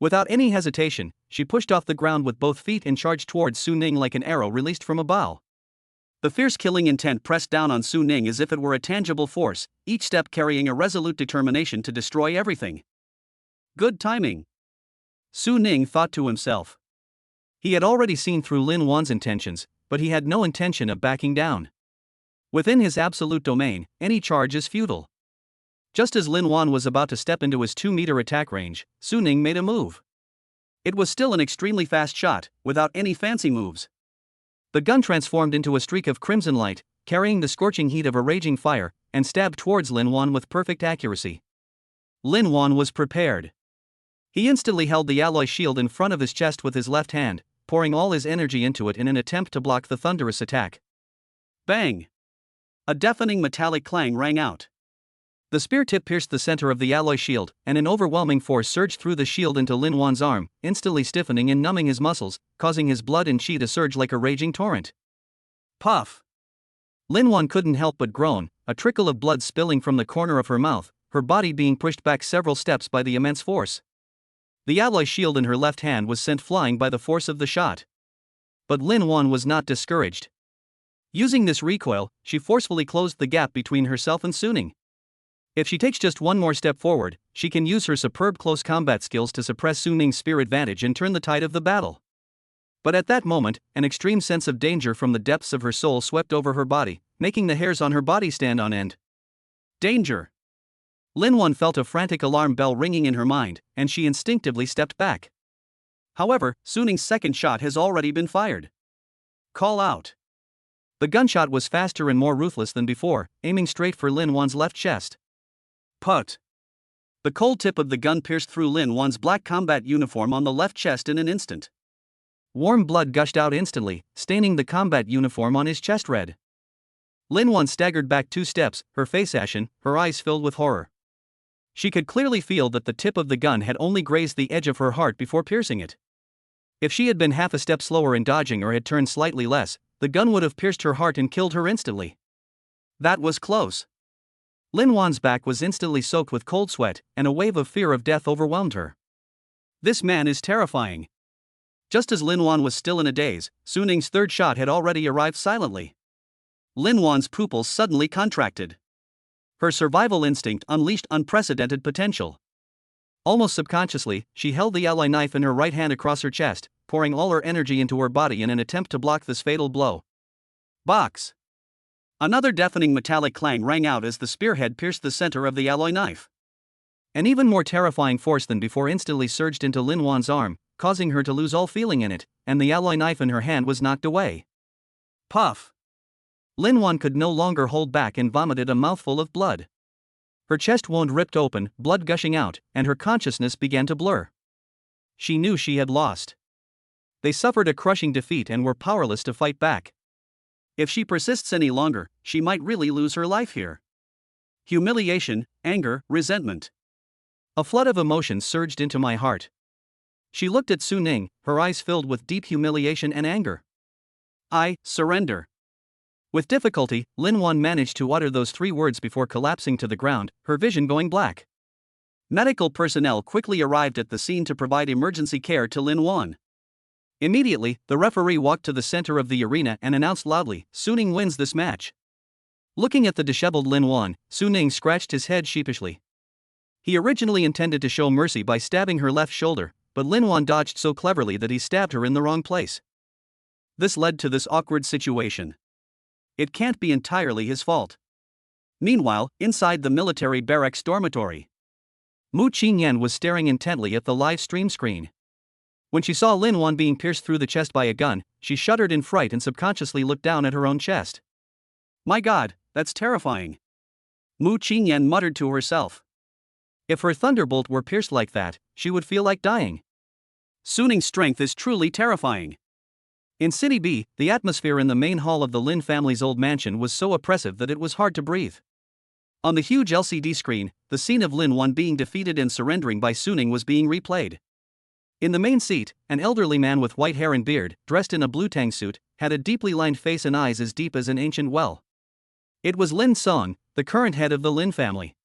Without any hesitation, she pushed off the ground with both feet and charged towards Su Ning like an arrow released from a bow. The fierce killing intent pressed down on Su Ning as if it were a tangible force, each step carrying a resolute determination to destroy everything. Good timing, Su Ning thought to himself. He had already seen through Lin Wan's intentions, but he had no intention of backing down. Within his absolute domain, any charge is futile. Just as Lin Wan was about to step into his 2-meter attack range, Su Ning made a move. It was still an extremely fast shot, without any fancy moves. The gun transformed into a streak of crimson light, carrying the scorching heat of a raging fire, and stabbed towards Lin Wan with perfect accuracy. Lin Wan was prepared. He instantly held the alloy shield in front of his chest with his left hand, pouring all his energy into it in an attempt to block the thunderous attack. Bang! A deafening metallic clang rang out. The spear tip pierced the center of the alloy shield, and an overwhelming force surged through the shield into Lin Wan's arm, instantly stiffening and numbing his muscles, causing his blood and chi to surge like a raging torrent. Puff! Lin Wan couldn't help but groan, a trickle of blood spilling from the corner of her mouth, her body being pushed back several steps by the immense force. The alloy shield in her left hand was sent flying by the force of the shot. But Lin Wan was not discouraged. Using this recoil, she forcefully closed the gap between herself and Su Ning. If she takes just one more step forward, she can use her superb close combat skills to suppress Su Ning's spear advantage and turn the tide of the battle. But at that moment, an extreme sense of danger from the depths of her soul swept over her body, making the hairs on her body stand on end. Danger! Lin Wan felt a frantic alarm bell ringing in her mind, and she instinctively stepped back. However, Su Ning's second shot has already been fired. Call out! The gunshot was faster and more ruthless than before, aiming straight for Lin Wan's left chest. Put! The cold tip of the gun pierced through Lin Wan's black combat uniform on the left chest in an instant. Warm blood gushed out instantly, staining the combat uniform on his chest red. Lin Wan staggered back 2 steps, her face ashen, her eyes filled with horror. She could clearly feel that the tip of the gun had only grazed the edge of her heart before piercing it. If she had been half a step slower in dodging or had turned slightly less, the gun would have pierced her heart and killed her instantly. That was close. Lin Wan's back was instantly soaked with cold sweat, and a wave of fear of death overwhelmed her. This man is terrifying. Just as Lin Wan was still in a daze, Su Ning's third shot had already arrived silently. Lin Wan's pupils suddenly contracted. Her survival instinct unleashed unprecedented potential. Almost subconsciously, she held the alloy knife in her right hand across her chest, pouring all her energy into her body in an attempt to block this fatal blow. Box! Another deafening metallic clang rang out as the spearhead pierced the center of the alloy knife. An even more terrifying force than before instantly surged into Lin Wan's arm, causing her to lose all feeling in it, and the alloy knife in her hand was knocked away. Puff! Lin Wan could no longer hold back and vomited a mouthful of blood. Her chest wound ripped open, blood gushing out, and her consciousness began to blur. She knew she had lost. They suffered a crushing defeat and were powerless to fight back. If she persists any longer, she might really lose her life here. Humiliation, anger, resentment. A flood of emotions surged into my heart. She looked at Su Ning, her eyes filled with deep humiliation and anger. I surrender. With difficulty, Lin Wan managed to utter those 3 words before collapsing to the ground, her vision going black. Medical personnel quickly arrived at the scene to provide emergency care to Lin Wan. Immediately, the referee walked to the center of the arena and announced loudly, "Su Ning wins this match." Looking at the disheveled Lin Wan, Su Ning scratched his head sheepishly. He originally intended to show mercy by stabbing her left shoulder, but Lin Wan dodged so cleverly that he stabbed her in the wrong place. This led to this awkward situation. It can't be entirely his fault. Meanwhile, inside the military barracks dormitory, Mu Qingyan was staring intently at the live stream screen. When she saw Lin Wan being pierced through the chest by a gun, she shuddered in fright and subconsciously looked down at her own chest. My God, that's terrifying. Mu Qingyan muttered to herself. If her thunderbolt were pierced like that, she would feel like dying. Su Ning's strength is truly terrifying. In City B, the atmosphere in the main hall of the Lin family's old mansion was so oppressive that it was hard to breathe. On the huge LCD screen, the scene of Lin Wan being defeated and surrendering by Su Ning was being replayed. In the main seat, an elderly man with white hair and beard, dressed in a blue tang suit, had a deeply lined face and eyes as deep as an ancient well. It was Lin Song, the current head of the Lin family.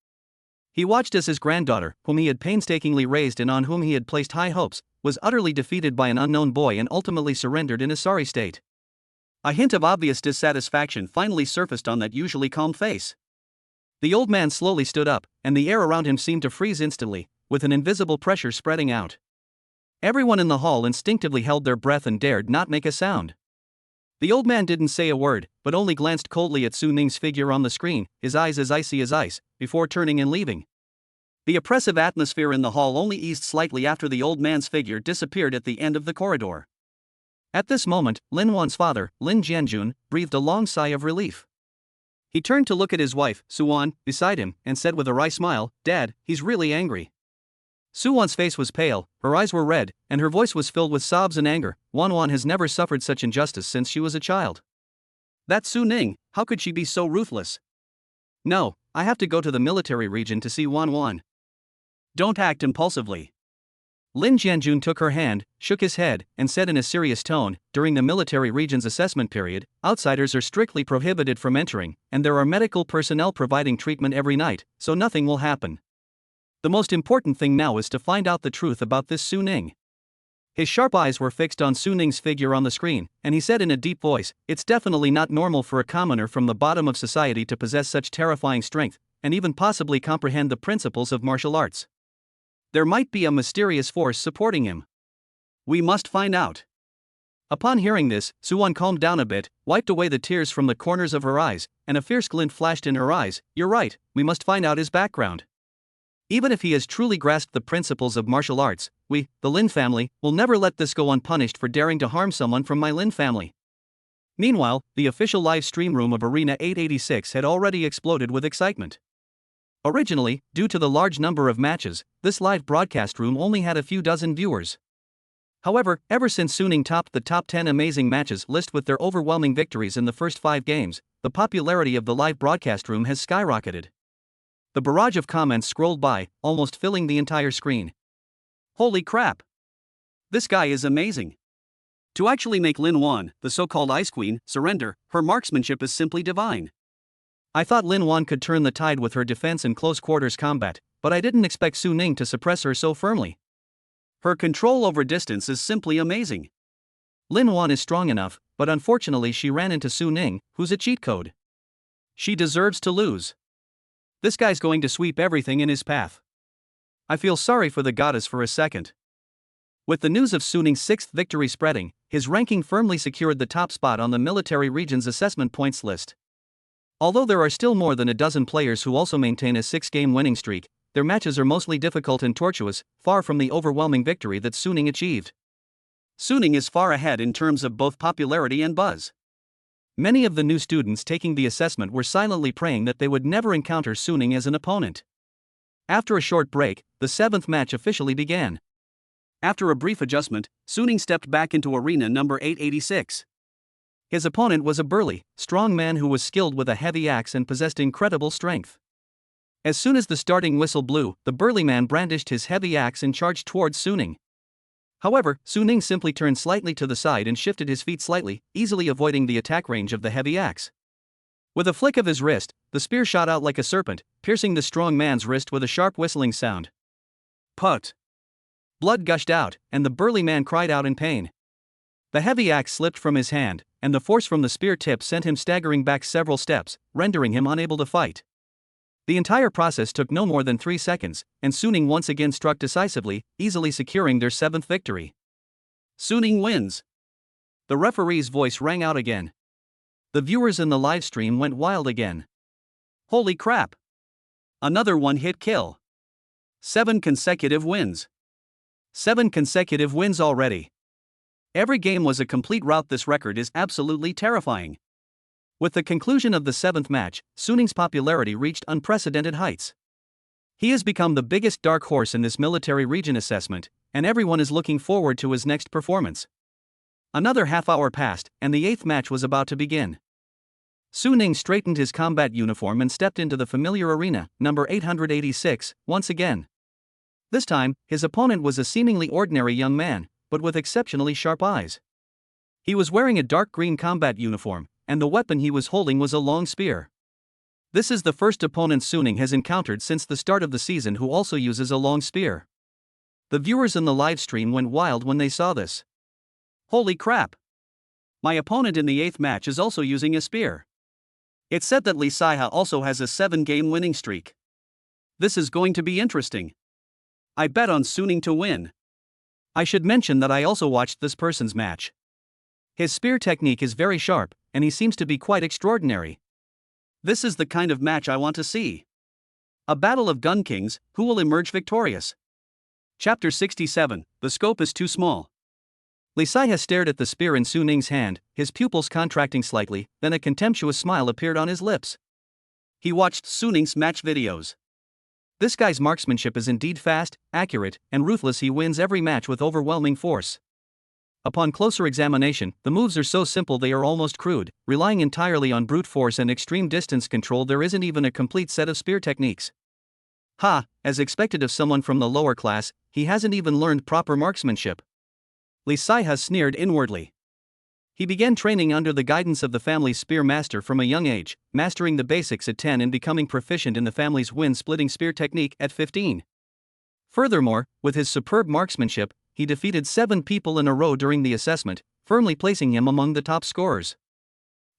He watched as his granddaughter, whom he had painstakingly raised and on whom he had placed high hopes, was utterly defeated by an unknown boy and ultimately surrendered in a sorry state. A hint of obvious dissatisfaction finally surfaced on that usually calm face. The old man slowly stood up, and the air around him seemed to freeze instantly, with an invisible pressure spreading out. Everyone in the hall instinctively held their breath and dared not make a sound. The old man didn't say a word, but only glanced coldly at Su Ning's figure on the screen, his eyes as icy as ice, before turning and leaving. The oppressive atmosphere in the hall only eased slightly after the old man's figure disappeared at the end of the corridor. At this moment, Lin Wan's father, Lin Jianjun, breathed a long sigh of relief. He turned to look at his wife, Su Wan, beside him, and said with a wry smile, "Dad, he's really angry." Su Wan's face was pale, her eyes were red, and her voice was filled with sobs and anger. Wan has never suffered such injustice since she was a child. That Su Ning, how could she be so ruthless? No, I have to go to the military region to see Wan. Don't act impulsively. Lin Jianjun took her hand, shook his head, and said in a serious tone, "During the military region's assessment period, outsiders are strictly prohibited from entering, and there are medical personnel providing treatment every night, so nothing will happen. The most important thing now is to find out the truth about this Su Ning." His sharp eyes were fixed on Su Ning's figure on the screen, and he said in a deep voice, "It's definitely not normal for a commoner from the bottom of society to possess such terrifying strength, and even possibly comprehend the principles of martial arts. There might be a mysterious force supporting him. We must find out." Upon hearing this, Su Wan calmed down a bit, wiped away the tears from the corners of her eyes, and a fierce glint flashed in her eyes. "You're right, we must find out his background. Even if he has truly grasped the principles of martial arts, we, the Lin family, will never let this go unpunished for daring to harm someone from my Lin family." Meanwhile, the official live stream room of Arena 886 had already exploded with excitement. Originally, due to the large number of matches, this live broadcast room only had a few dozen viewers. However, ever since Su Ning topped the top 10 amazing matches list with their overwhelming victories in the first 5 games, the popularity of the live broadcast room has skyrocketed. The barrage of comments scrolled by, almost filling the entire screen. Holy crap! This guy is amazing. To actually make Lin Wan, the so-called Ice Queen, surrender, her marksmanship is simply divine. I thought Lin Wan could turn the tide with her defense in close-quarters combat, but I didn't expect Su Ning to suppress her so firmly. Her control over distance is simply amazing. Lin Wan is strong enough, but unfortunately she ran into Su Ning, who's a cheat code. She deserves to lose. This guy's going to sweep everything in his path. I feel sorry for the goddess for a second. With the news of Su Ning's 6th victory spreading, his ranking firmly secured the top spot on the military region's assessment points list. Although there are still more than a dozen players who also maintain a 6-game winning streak, their matches are mostly difficult and tortuous, far from the overwhelming victory that Su Ning achieved. Su Ning is far ahead in terms of both popularity and buzz. Many of the new students taking the assessment were silently praying that they would never encounter Su Ning as an opponent. After a short break, the 7th match officially began. After a brief adjustment, Su Ning stepped back into arena number 886. His opponent was a burly, strong man who was skilled with a heavy axe and possessed incredible strength. As soon as the starting whistle blew, the burly man brandished his heavy axe and charged towards Su Ning. However, Su Ning simply turned slightly to the side and shifted his feet slightly, easily avoiding the attack range of the heavy axe. With a flick of his wrist, the spear shot out like a serpent, piercing the strong man's wrist with a sharp whistling sound. Put! Blood gushed out, and the burly man cried out in pain. The heavy axe slipped from his hand, and the force from the spear tip sent him staggering back several steps, rendering him unable to fight. The entire process took no more than 3 seconds, and Su Ning once again struck decisively, easily securing their 7th victory. Su Ning wins. The referee's voice rang out again. The viewers in the live stream went wild again. Holy crap! Another one-hit kill. 7 consecutive wins. 7 consecutive wins already. Every game was a complete rout. This record is absolutely terrifying. With the conclusion of the 7th match, Su Ning's popularity reached unprecedented heights. He has become the biggest dark horse in this military region assessment, and everyone is looking forward to his next performance. Another half-hour passed, and the 8th match was about to begin. Su Ning straightened his combat uniform and stepped into the familiar arena, number 886, once again. This time, his opponent was a seemingly ordinary young man, but with exceptionally sharp eyes. He was wearing a dark green combat uniform, and the weapon he was holding was a long spear. This is the first opponent Suning has encountered since the start of the season who also uses a long spear. The viewers in the live stream went wild when they saw this. Holy crap! My opponent in the 8th match is also using a spear. It's said that Lee Saiha also has a 7-game winning streak. This is going to be interesting. I bet on Suning to win. I should mention that I also watched this person's match. His spear technique is very sharp, and he seems to be quite extraordinary. This is the kind of match I want to see. A battle of gun kings, who will emerge victorious? Chapter 67, the scope is too small. Lee Saiha stared at the spear in Suning's hand, his pupils contracting slightly, then a contemptuous smile appeared on his lips. He watched Suning's match videos. This guy's marksmanship is indeed fast, accurate, and ruthless. He wins every match with overwhelming force. Upon closer examination, the moves are so simple they are almost crude, relying entirely on brute force and extreme distance control. There isn't even a complete set of spear techniques. Ha, as expected of someone from the lower class, he hasn't even learned proper marksmanship. Lee Saiha sneered inwardly. He began training under the guidance of the family's spear master from a young age, mastering the basics at 10 and becoming proficient in the family's wind-splitting spear technique at 15. Furthermore, with his superb marksmanship, he defeated 7 people in a row during the assessment, firmly placing him among the top scorers.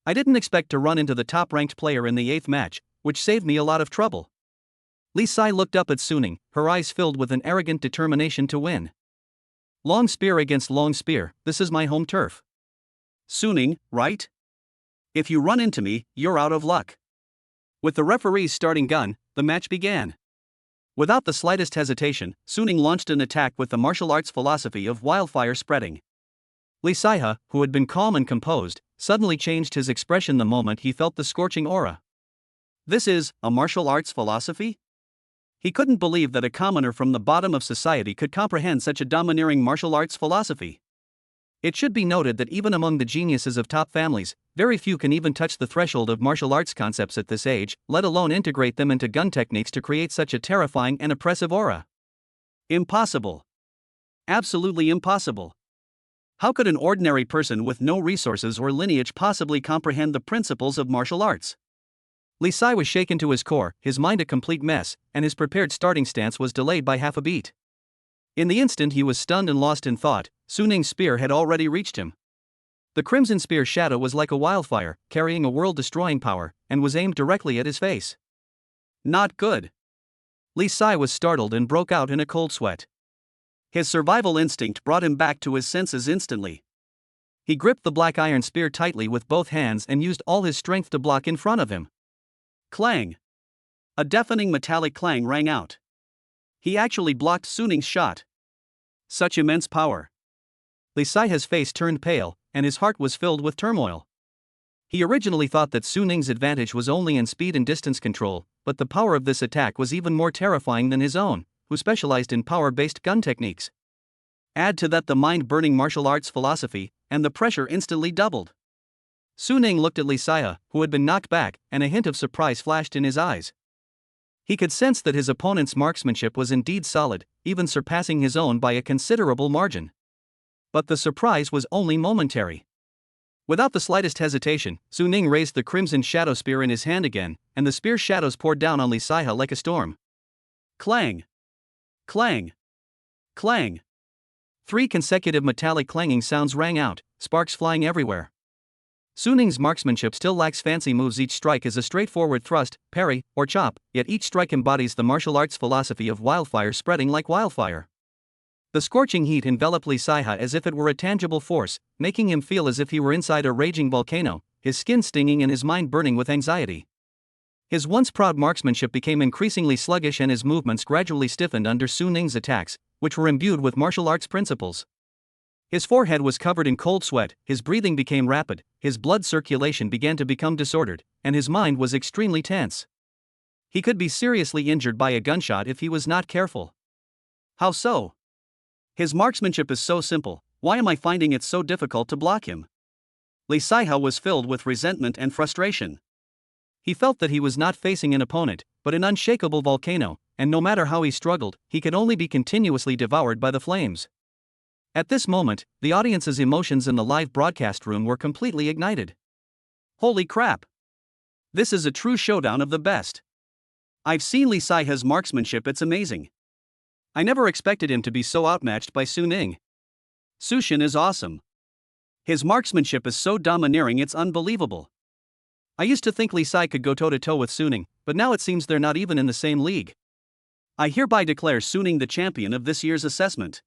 I didn't expect to run into the top-ranked player in the 8th match, which saved me a lot of trouble. Lee Sai looked up at Suning, her eyes filled with an arrogant determination to win. Long spear against long spear, this is my home turf. Suning, right? If you run into me, you're out of luck. With the referee's starting gun, the match began. Without the slightest hesitation, Suning launched an attack with the martial arts philosophy of wildfire spreading. Lee Saiha, who had been calm and composed, suddenly changed his expression the moment he felt the scorching aura. This is a martial arts philosophy? He couldn't believe that a commoner from the bottom of society could comprehend such a domineering martial arts philosophy. It should be noted that even among the geniuses of top families, very few can even touch the threshold of martial arts concepts at this age, let alone integrate them into gun techniques to create such a terrifying and oppressive aura. Impossible. Absolutely impossible. How could an ordinary person with no resources or lineage possibly comprehend the principles of martial arts? Lee Sai was shaken to his core, his mind a complete mess, and his prepared starting stance was delayed by half a beat. In the instant he was stunned and lost in thought, Suning's spear had already reached him. The crimson spear's shadow was like a wildfire, carrying a world-destroying power, and was aimed directly at his face. Not good. Lee Sai was startled and broke out in a cold sweat. His survival instinct brought him back to his senses instantly. He gripped the black iron spear tightly with both hands and used all his strength to block in front of him. Clang! A deafening metallic clang rang out. He actually blocked Suning's shot. Such immense power. Lee Saiha's face turned pale, and his heart was filled with turmoil. He originally thought that Suning's advantage was only in speed and distance control, but the power of this attack was even more terrifying than his own, who specialized in power-based gun techniques. Add to that the mind-burning martial arts philosophy, and the pressure instantly doubled. Suning looked at Lee Saiha, who had been knocked back, and a hint of surprise flashed in his eyes. He could sense that his opponent's marksmanship was indeed solid, even surpassing his own by a considerable margin. But the surprise was only momentary. Without the slightest hesitation, Suning raised the crimson shadow spear in his hand again, and the spear's shadows poured down on Lee Saiha like a storm. Clang! Clang! Clang! 3 consecutive metallic clanging sounds rang out, sparks flying everywhere. Suning's marksmanship still lacks fancy moves. Each strike is a straightforward thrust, parry, or chop, yet each strike embodies the martial arts philosophy of wildfire spreading like wildfire. The scorching heat enveloped Lee Saiha as if it were a tangible force, making him feel as if he were inside a raging volcano, his skin stinging and his mind burning with anxiety. His once proud marksmanship became increasingly sluggish and his movements gradually stiffened under Suning's attacks, which were imbued with martial arts principles. His forehead was covered in cold sweat, his breathing became rapid, his blood circulation began to become disordered, and his mind was extremely tense. He could be seriously injured by a gunshot if he was not careful. How so? His marksmanship is so simple, why am I finding it so difficult to block him? Lee Saiha was filled with resentment and frustration. He felt that he was not facing an opponent, but an unshakable volcano, and no matter how he struggled, he could only be continuously devoured by the flames. At this moment, the audience's emotions in the live broadcast room were completely ignited. Holy crap! This is a true showdown of the best. I've seen Lee Sai-ha's marksmanship, it's amazing. I never expected him to be so outmatched by Su Ning. Sushin is awesome. His marksmanship is so domineering, it's unbelievable. I used to think Lee Sai could go toe-to-toe with Su Ning, but now it seems they're not even in the same league. I hereby declare Su Ning the champion of this year's assessment.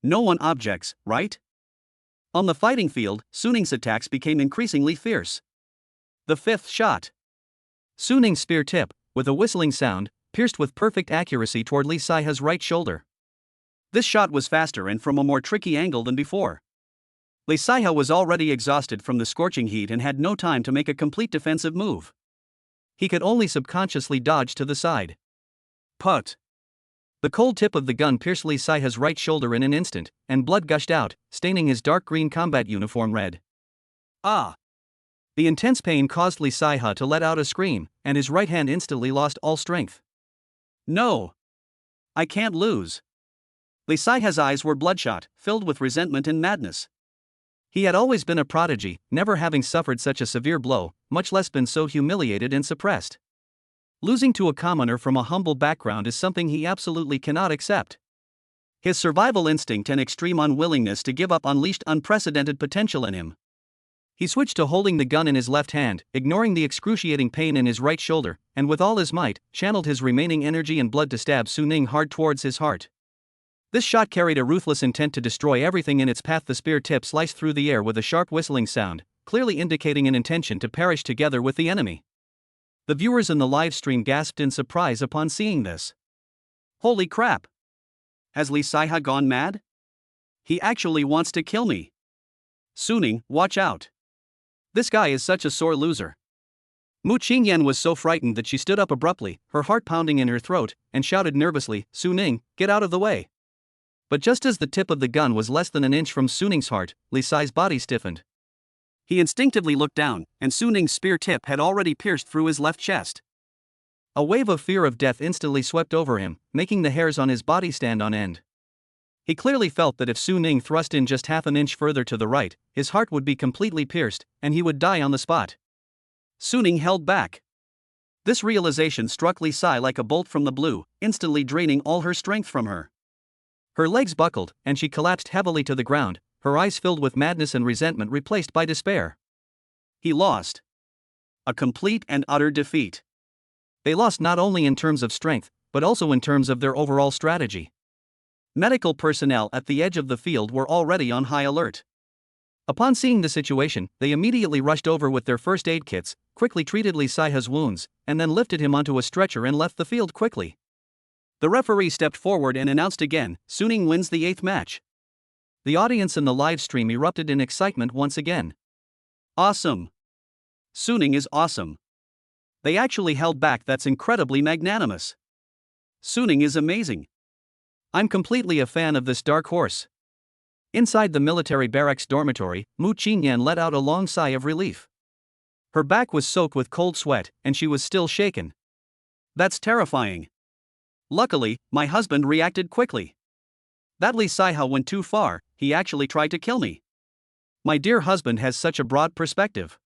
No one objects, right? On the fighting field, Su Ning's attacks became increasingly fierce. The fifth shot. Su Ning's spear tip, with a whistling sound, pierced with perfect accuracy toward Lee Sai-ha's right shoulder. This shot was faster and from a more tricky angle than before. Lee Sai-ha was already exhausted from the scorching heat and had no time to make a complete defensive move. He could only subconsciously dodge to the side. Put. The cold tip of the gun pierced Lee Sai-ha's right shoulder in an instant, and blood gushed out, staining his dark green combat uniform red. Ah! The intense pain caused Lee Sai-ha to let out a scream, and his right hand instantly lost all strength. No! I can't lose. Lee Sai-ha's eyes were bloodshot, filled with resentment and madness. He had always been a prodigy, never having suffered such a severe blow, much less been so humiliated and suppressed. Losing to a commoner from a humble background is something he absolutely cannot accept. His survival instinct and extreme unwillingness to give up unleashed unprecedented potential in him. He switched to holding the gun in his left hand, ignoring the excruciating pain in his right shoulder, and with all his might, channeled his remaining energy and blood to stab Su Ning hard towards his heart. This shot carried a ruthless intent to destroy everything in its path. The spear tip sliced through the air with a sharp whistling sound, clearly indicating an intention to perish together with the enemy. The viewers in the live stream gasped in surprise upon seeing this. Holy crap! Has Lee Sai-ha gone mad? He actually wants to kill me. Su Ning, watch out. This guy is such a sore loser. Mu Qingyan was so frightened that she stood up abruptly, her heart pounding in her throat, and shouted nervously, Su Ning, get out of the way. But just as the tip of the gun was less than an inch from Su Ning's heart, Lee Sai's body stiffened. He instinctively looked down, and Su Ning's spear tip had already pierced through his left chest. A wave of fear of death instantly swept over him, making the hairs on his body stand on end. He clearly felt that if Su Ning thrust in just half an inch further to the right, his heart would be completely pierced, and he would die on the spot. Su Ning held back. This realization struck Lee Sai like a bolt from the blue, instantly draining all her strength from her. Her legs buckled, and she collapsed heavily to the ground, her eyes filled with madness and resentment replaced by despair. He lost. A complete and utter defeat. They lost not only in terms of strength, but also in terms of their overall strategy. Medical personnel at the edge of the field were already on high alert. Upon seeing the situation, they immediately rushed over with their first aid kits, quickly treated Lee Sai-ha's wounds, and then lifted him onto a stretcher and left the field quickly. The referee stepped forward and announced again, Su Ning wins the 8th match. The audience in the live stream erupted in excitement once again. Awesome! Su Ning is awesome. They actually held back, that's incredibly magnanimous. Su Ning is amazing. I'm completely a fan of this dark horse. Inside the military barracks dormitory, Mu Qingyan let out a long sigh of relief. Her back was soaked with cold sweat, and she was still shaken. That's terrifying. Luckily, my husband reacted quickly. That Lee Sai-ha went too far, he actually tried to kill me. My dear husband has such a broad perspective.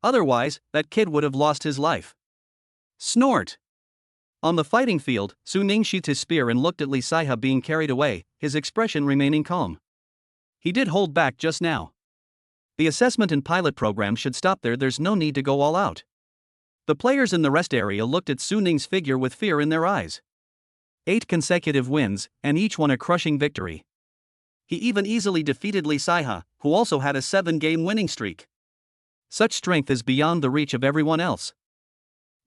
Otherwise, that kid would have lost his life. Snort! On the fighting field, Su Ning sheathed his spear and looked at Lee Sai-ha being carried away, his expression remaining calm. He did hold back just now. The assessment and pilot program should stop there, there's no need to go all out. The players in the rest area looked at Su Ning's figure with fear in their eyes. 8 consecutive wins, and each one a crushing victory. He even easily defeated Lee Sai-ha, who also had a 7-game winning streak. Such strength is beyond the reach of everyone else.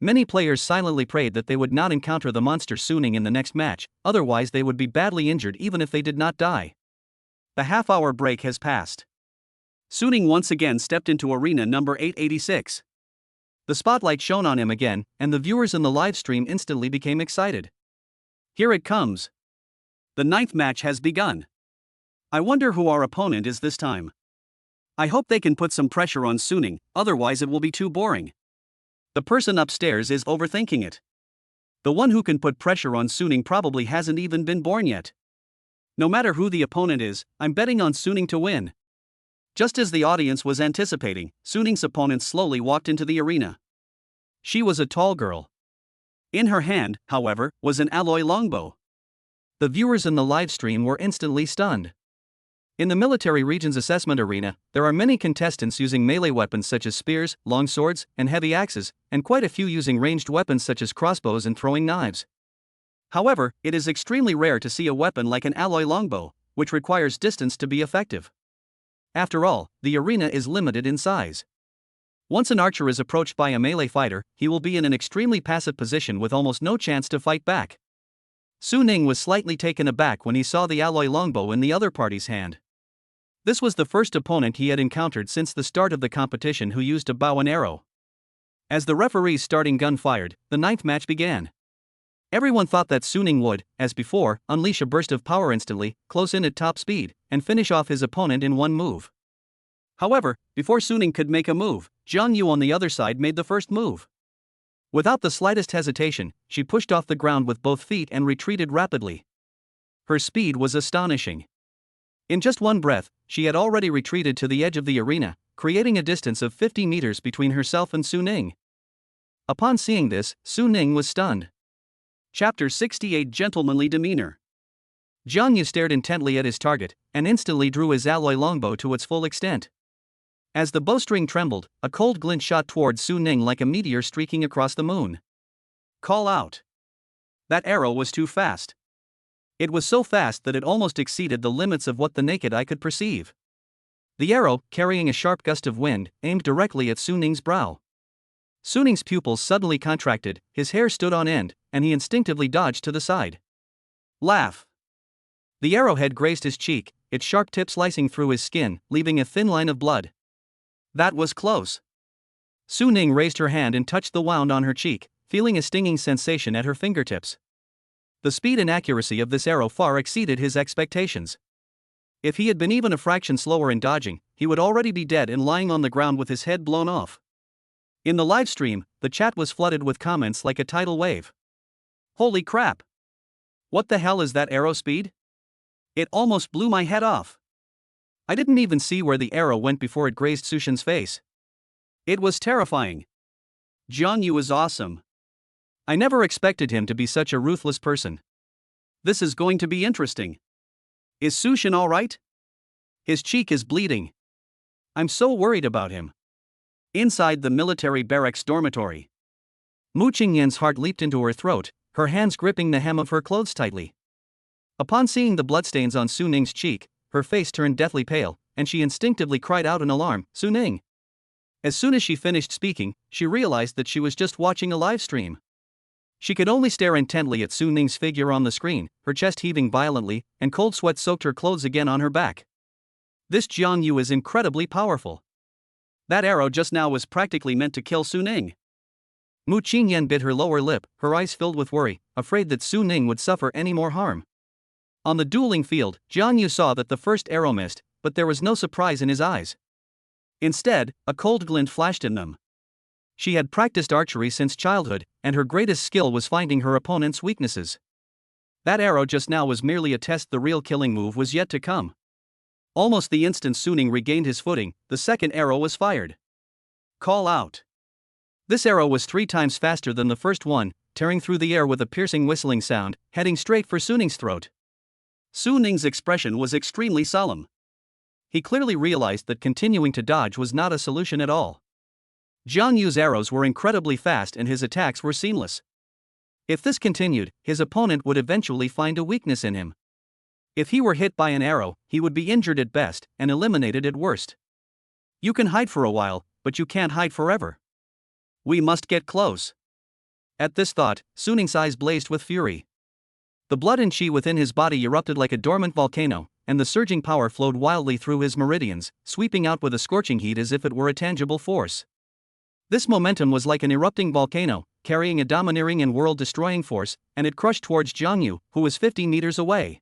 Many players silently prayed that they would not encounter the monster Su Ning in the next match, otherwise they would be badly injured even if they did not die. The half-hour break has passed. Su Ning once again stepped into arena number 886. The spotlight shone on him again, and the viewers in the live stream instantly became excited. Here it comes. The 9th match has begun. I wonder who our opponent is this time. I hope they can put some pressure on Su Ning, otherwise it will be too boring. The person upstairs is overthinking it. The one who can put pressure on Su Ning probably hasn't even been born yet. No matter who the opponent is, I'm betting on Su Ning to win. Just as the audience was anticipating, Su Ning's opponent slowly walked into the arena. She was a tall girl. In her hand, however, was an alloy longbow. The viewers in the live stream were instantly stunned. In the military region's assessment arena, there are many contestants using melee weapons such as spears, long swords, and heavy axes, and quite a few using ranged weapons such as crossbows and throwing knives. However, it is extremely rare to see a weapon like an alloy longbow, which requires distance to be effective. After all, the arena is limited in size. Once an archer is approached by a melee fighter, he will be in an extremely passive position with almost no chance to fight back. Su Ning was slightly taken aback when he saw the alloy longbow in the other party's hand. This was the first opponent he had encountered since the start of the competition who used a bow and arrow. As the referee's starting gun fired, the ninth match began. Everyone thought that Su Ning would, as before, unleash a burst of power instantly, close in at top speed, and finish off his opponent in one move. However, before Su Ning could make a move, Jiang Yu on the other side made the first move. Without the slightest hesitation, she pushed off the ground with both feet and retreated rapidly. Her speed was astonishing. In just one breath, she had already retreated to the edge of the arena, creating a distance of 50 meters between herself and Su Ning. Upon seeing this, Su Ning was stunned. Chapter 68 Gentlemanly Demeanor. Jiang Yu stared intently at his target, and instantly drew his alloy longbow to its full extent. As the bowstring trembled, a cold glint shot towards Su Ning like a meteor streaking across the moon. Call out. That arrow was too fast. It was so fast that it almost exceeded the limits of what the naked eye could perceive. The arrow, carrying a sharp gust of wind, aimed directly at Su Ning's brow. Su Ning's pupils suddenly contracted, his hair stood on end, and he instinctively dodged to the side. Laugh. The arrowhead grazed his cheek, its sharp tip slicing through his skin, leaving a thin line of blood. That was close. Su Ning raised her hand and touched the wound on her cheek, feeling a stinging sensation at her fingertips. The speed and accuracy of this arrow far exceeded his expectations. If he had been even a fraction slower in dodging, he would already be dead and lying on the ground with his head blown off. In the live stream, the chat was flooded with comments like a tidal wave. Holy crap! What the hell is that arrow speed? It almost blew my head off. I didn't even see where the arrow went before it grazed Su Shen's face. It was terrifying. Jiang Yu is awesome. I never expected him to be such a ruthless person. This is going to be interesting. Is Su Shen alright? His cheek is bleeding. I'm so worried about him. Inside the military barracks dormitory. Mu Qingyan's heart leaped into her throat, her hands gripping the hem of her clothes tightly. Upon seeing the bloodstains on Su Ning's cheek, her face turned deathly pale, and she instinctively cried out in alarm, Su Ning! As soon as she finished speaking, she realized that she was just watching a live stream. She could only stare intently at Su Ning's figure on the screen, her chest heaving violently, and cold sweat soaked her clothes again on her back. This Jiang Yu is incredibly powerful. That arrow just now was practically meant to kill Su Ning. Mu Qingyan bit her lower lip, her eyes filled with worry, afraid that Su Ning would suffer any more harm. On the dueling field, Jiang Yu saw that the first arrow missed, but there was no surprise in his eyes. Instead, a cold glint flashed in them. She had practiced archery since childhood, and her greatest skill was finding her opponent's weaknesses. That arrow just now was merely a test, the real killing move was yet to come. Almost the instant Su Ning regained his footing, the second arrow was fired. Call out. This arrow was 3 times faster than the first one, tearing through the air with a piercing whistling sound, heading straight for Su Ning's throat. Su Ning's expression was extremely solemn. He clearly realized that continuing to dodge was not a solution at all. Jiang Yu's arrows were incredibly fast and his attacks were seamless. If this continued, his opponent would eventually find a weakness in him. If he were hit by an arrow, he would be injured at best and eliminated at worst. You can hide for a while, but you can't hide forever. We must get close. At this thought, Su Ning's eyes blazed with fury. The blood and chi within his body erupted like a dormant volcano, and the surging power flowed wildly through his meridians, sweeping out with a scorching heat as if it were a tangible force. This momentum was like an erupting volcano, carrying a domineering and world-destroying force, and it crushed towards Jiang Yu, who was 50 meters away.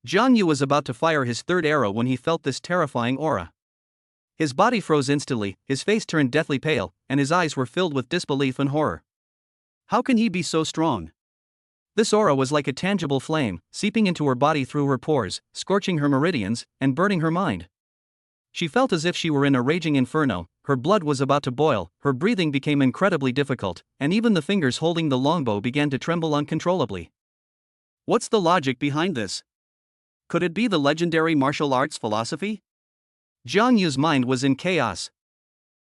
Jiang Yu was about to fire his third arrow when he felt this terrifying aura. His body froze instantly, his face turned deathly pale, and his eyes were filled with disbelief and horror. How can he be so strong? This aura was like a tangible flame, seeping into her body through her pores, scorching her meridians, and burning her mind. She felt as if she were in a raging inferno, her blood was about to boil, her breathing became incredibly difficult, and even the fingers holding the longbow began to tremble uncontrollably. What's the logic behind this? Could it be the legendary martial arts philosophy? Jiang Yu's mind was in chaos.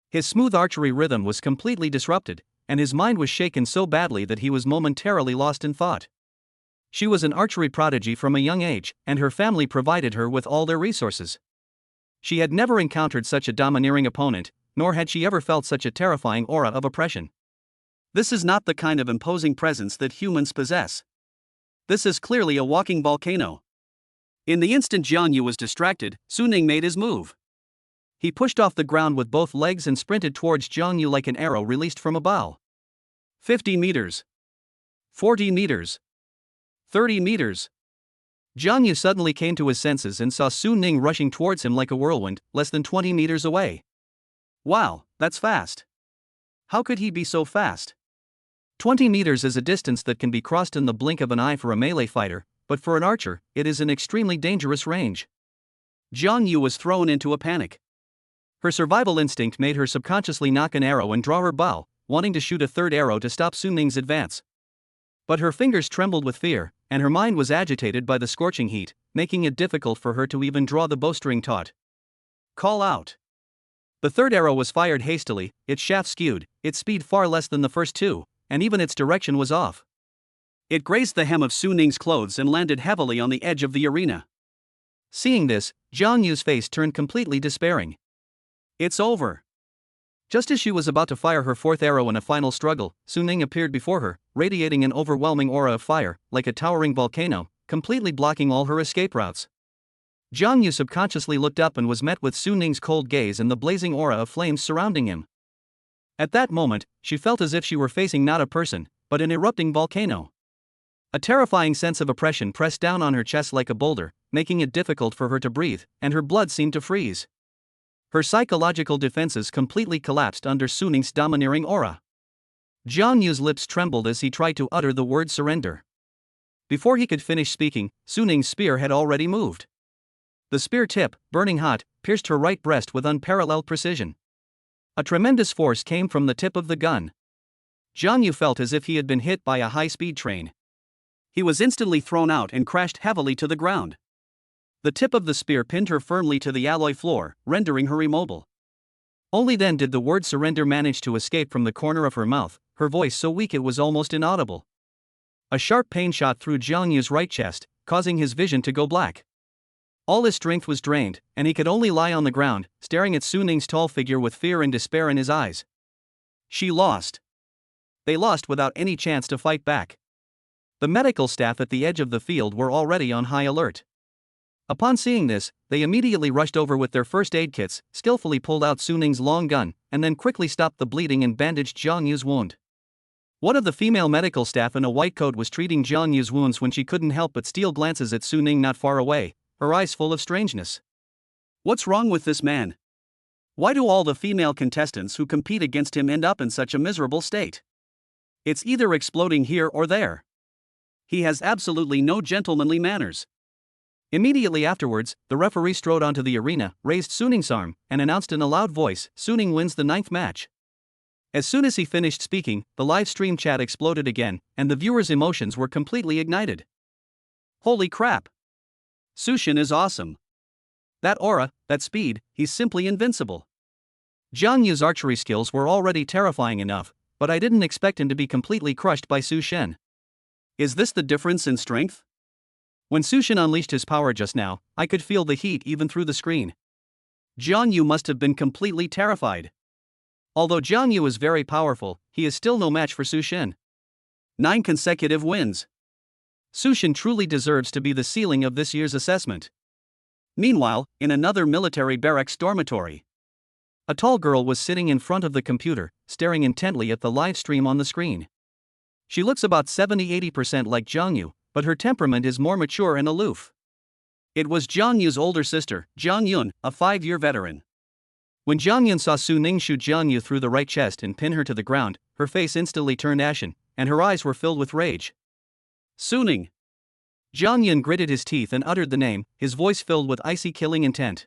His smooth archery rhythm was completely disrupted, and his mind was shaken so badly that he was momentarily lost in thought. She was an archery prodigy from a young age, and her family provided her with all their resources. She had never encountered such a domineering opponent, nor had she ever felt such a terrifying aura of oppression. This is not the kind of imposing presence that humans possess. This is clearly a walking volcano. In the instant Jiang Yu was distracted, Su Ning made his move. He pushed off the ground with both legs and sprinted towards Jiang Yu like an arrow released from a bow. 50 meters. 40 meters. 30 meters. Jiang Yu suddenly came to his senses and saw Su Ning rushing towards him like a whirlwind, less than 20 meters away. Wow, that's fast. How could he be so fast? 20 meters is a distance that can be crossed in the blink of an eye for a melee fighter, but for an archer, it is an extremely dangerous range. Jiang Yu was thrown into a panic. Her survival instinct made her subconsciously knock an arrow and draw her bow, wanting to shoot a third arrow to stop Su Ning's advance. But her fingers trembled with fear, and her mind was agitated by the scorching heat, making it difficult for her to even draw the bowstring taut. Call out. The third arrow was fired hastily, its shaft skewed, its speed far less than the first two, and even its direction was off. It grazed the hem of Su Ning's clothes and landed heavily on the edge of the arena. Seeing this, Jiang Yu's face turned completely despairing. It's over. Just as she was about to fire her fourth arrow in a final struggle, Su Ning appeared before her, radiating an overwhelming aura of fire, like a towering volcano, completely blocking all her escape routes. Jiang Yu subconsciously looked up and was met with Su Ning's cold gaze and the blazing aura of flames surrounding him. At that moment, she felt as if she were facing not a person, but an erupting volcano. A terrifying sense of oppression pressed down on her chest like a boulder, making it difficult for her to breathe, and her blood seemed to freeze. Her psychological defenses completely collapsed under Su Ning's domineering aura. Jiang Yu's lips trembled as he tried to utter the word surrender. Before he could finish speaking, Su Ning's spear had already moved. The spear tip, burning hot, pierced her right breast with unparalleled precision. A tremendous force came from the tip of the gun. Jiang Yu felt as if he had been hit by a high-speed train. He was instantly thrown out and crashed heavily to the ground. The tip of the spear pinned her firmly to the alloy floor, rendering her immobile. Only then did the word surrender manage to escape from the corner of her mouth, her voice so weak it was almost inaudible. A sharp pain shot through Jiang Yu's right chest, causing his vision to go black. All his strength was drained, and he could only lie on the ground, staring at Su Ning's tall figure with fear and despair in his eyes. She lost. They lost without any chance to fight back. The medical staff at the edge of the field were already on high alert. Upon seeing this, they immediately rushed over with their first aid kits, skillfully pulled out Su Ning's long gun, and then quickly stopped the bleeding and bandaged Jiang Yu's wound. One of the female medical staff in a white coat was treating Jiang Yu's wounds when she couldn't help but steal glances at Su Ning not far away, her eyes full of strangeness. What's wrong with this man? Why do all the female contestants who compete against him end up in such a miserable state? It's either exploding here or there. He has absolutely no gentlemanly manners. Immediately afterwards, the referee strode onto the arena, raised Su Ning's arm, and announced in a loud voice, Su Ning wins the 9th match. As soon as he finished speaking, the live stream chat exploded again, and the viewers' emotions were completely ignited. Holy crap! Su Shen is awesome. That aura, that speed, he's simply invincible. Jiang Yu's archery skills were already terrifying enough, but I didn't expect him to be completely crushed by Su Shen. Is this the difference in strength? When Su Shen unleashed his power just now, I could feel the heat even through the screen. Jiang Yu must have been completely terrified. Although Jiang Yu is very powerful, he is still no match for Su Shen. 9 consecutive wins. Su Shen truly deserves to be the ceiling of this year's assessment. Meanwhile, in another military barracks dormitory, a tall girl was sitting in front of the computer, staring intently at the live stream on the screen. She looks about 70-80% like Jiang Yu, but her temperament is more mature and aloof. It was Jiang Yu's older sister, Jiang Yun, a 5-year veteran. When Jiang Yun saw Su Ning shoot Jiang Yu through the right chest and pin her to the ground, her face instantly turned ashen, and her eyes were filled with rage. Su Ning! Jiang Yun gritted his teeth and uttered the name, his voice filled with icy killing intent.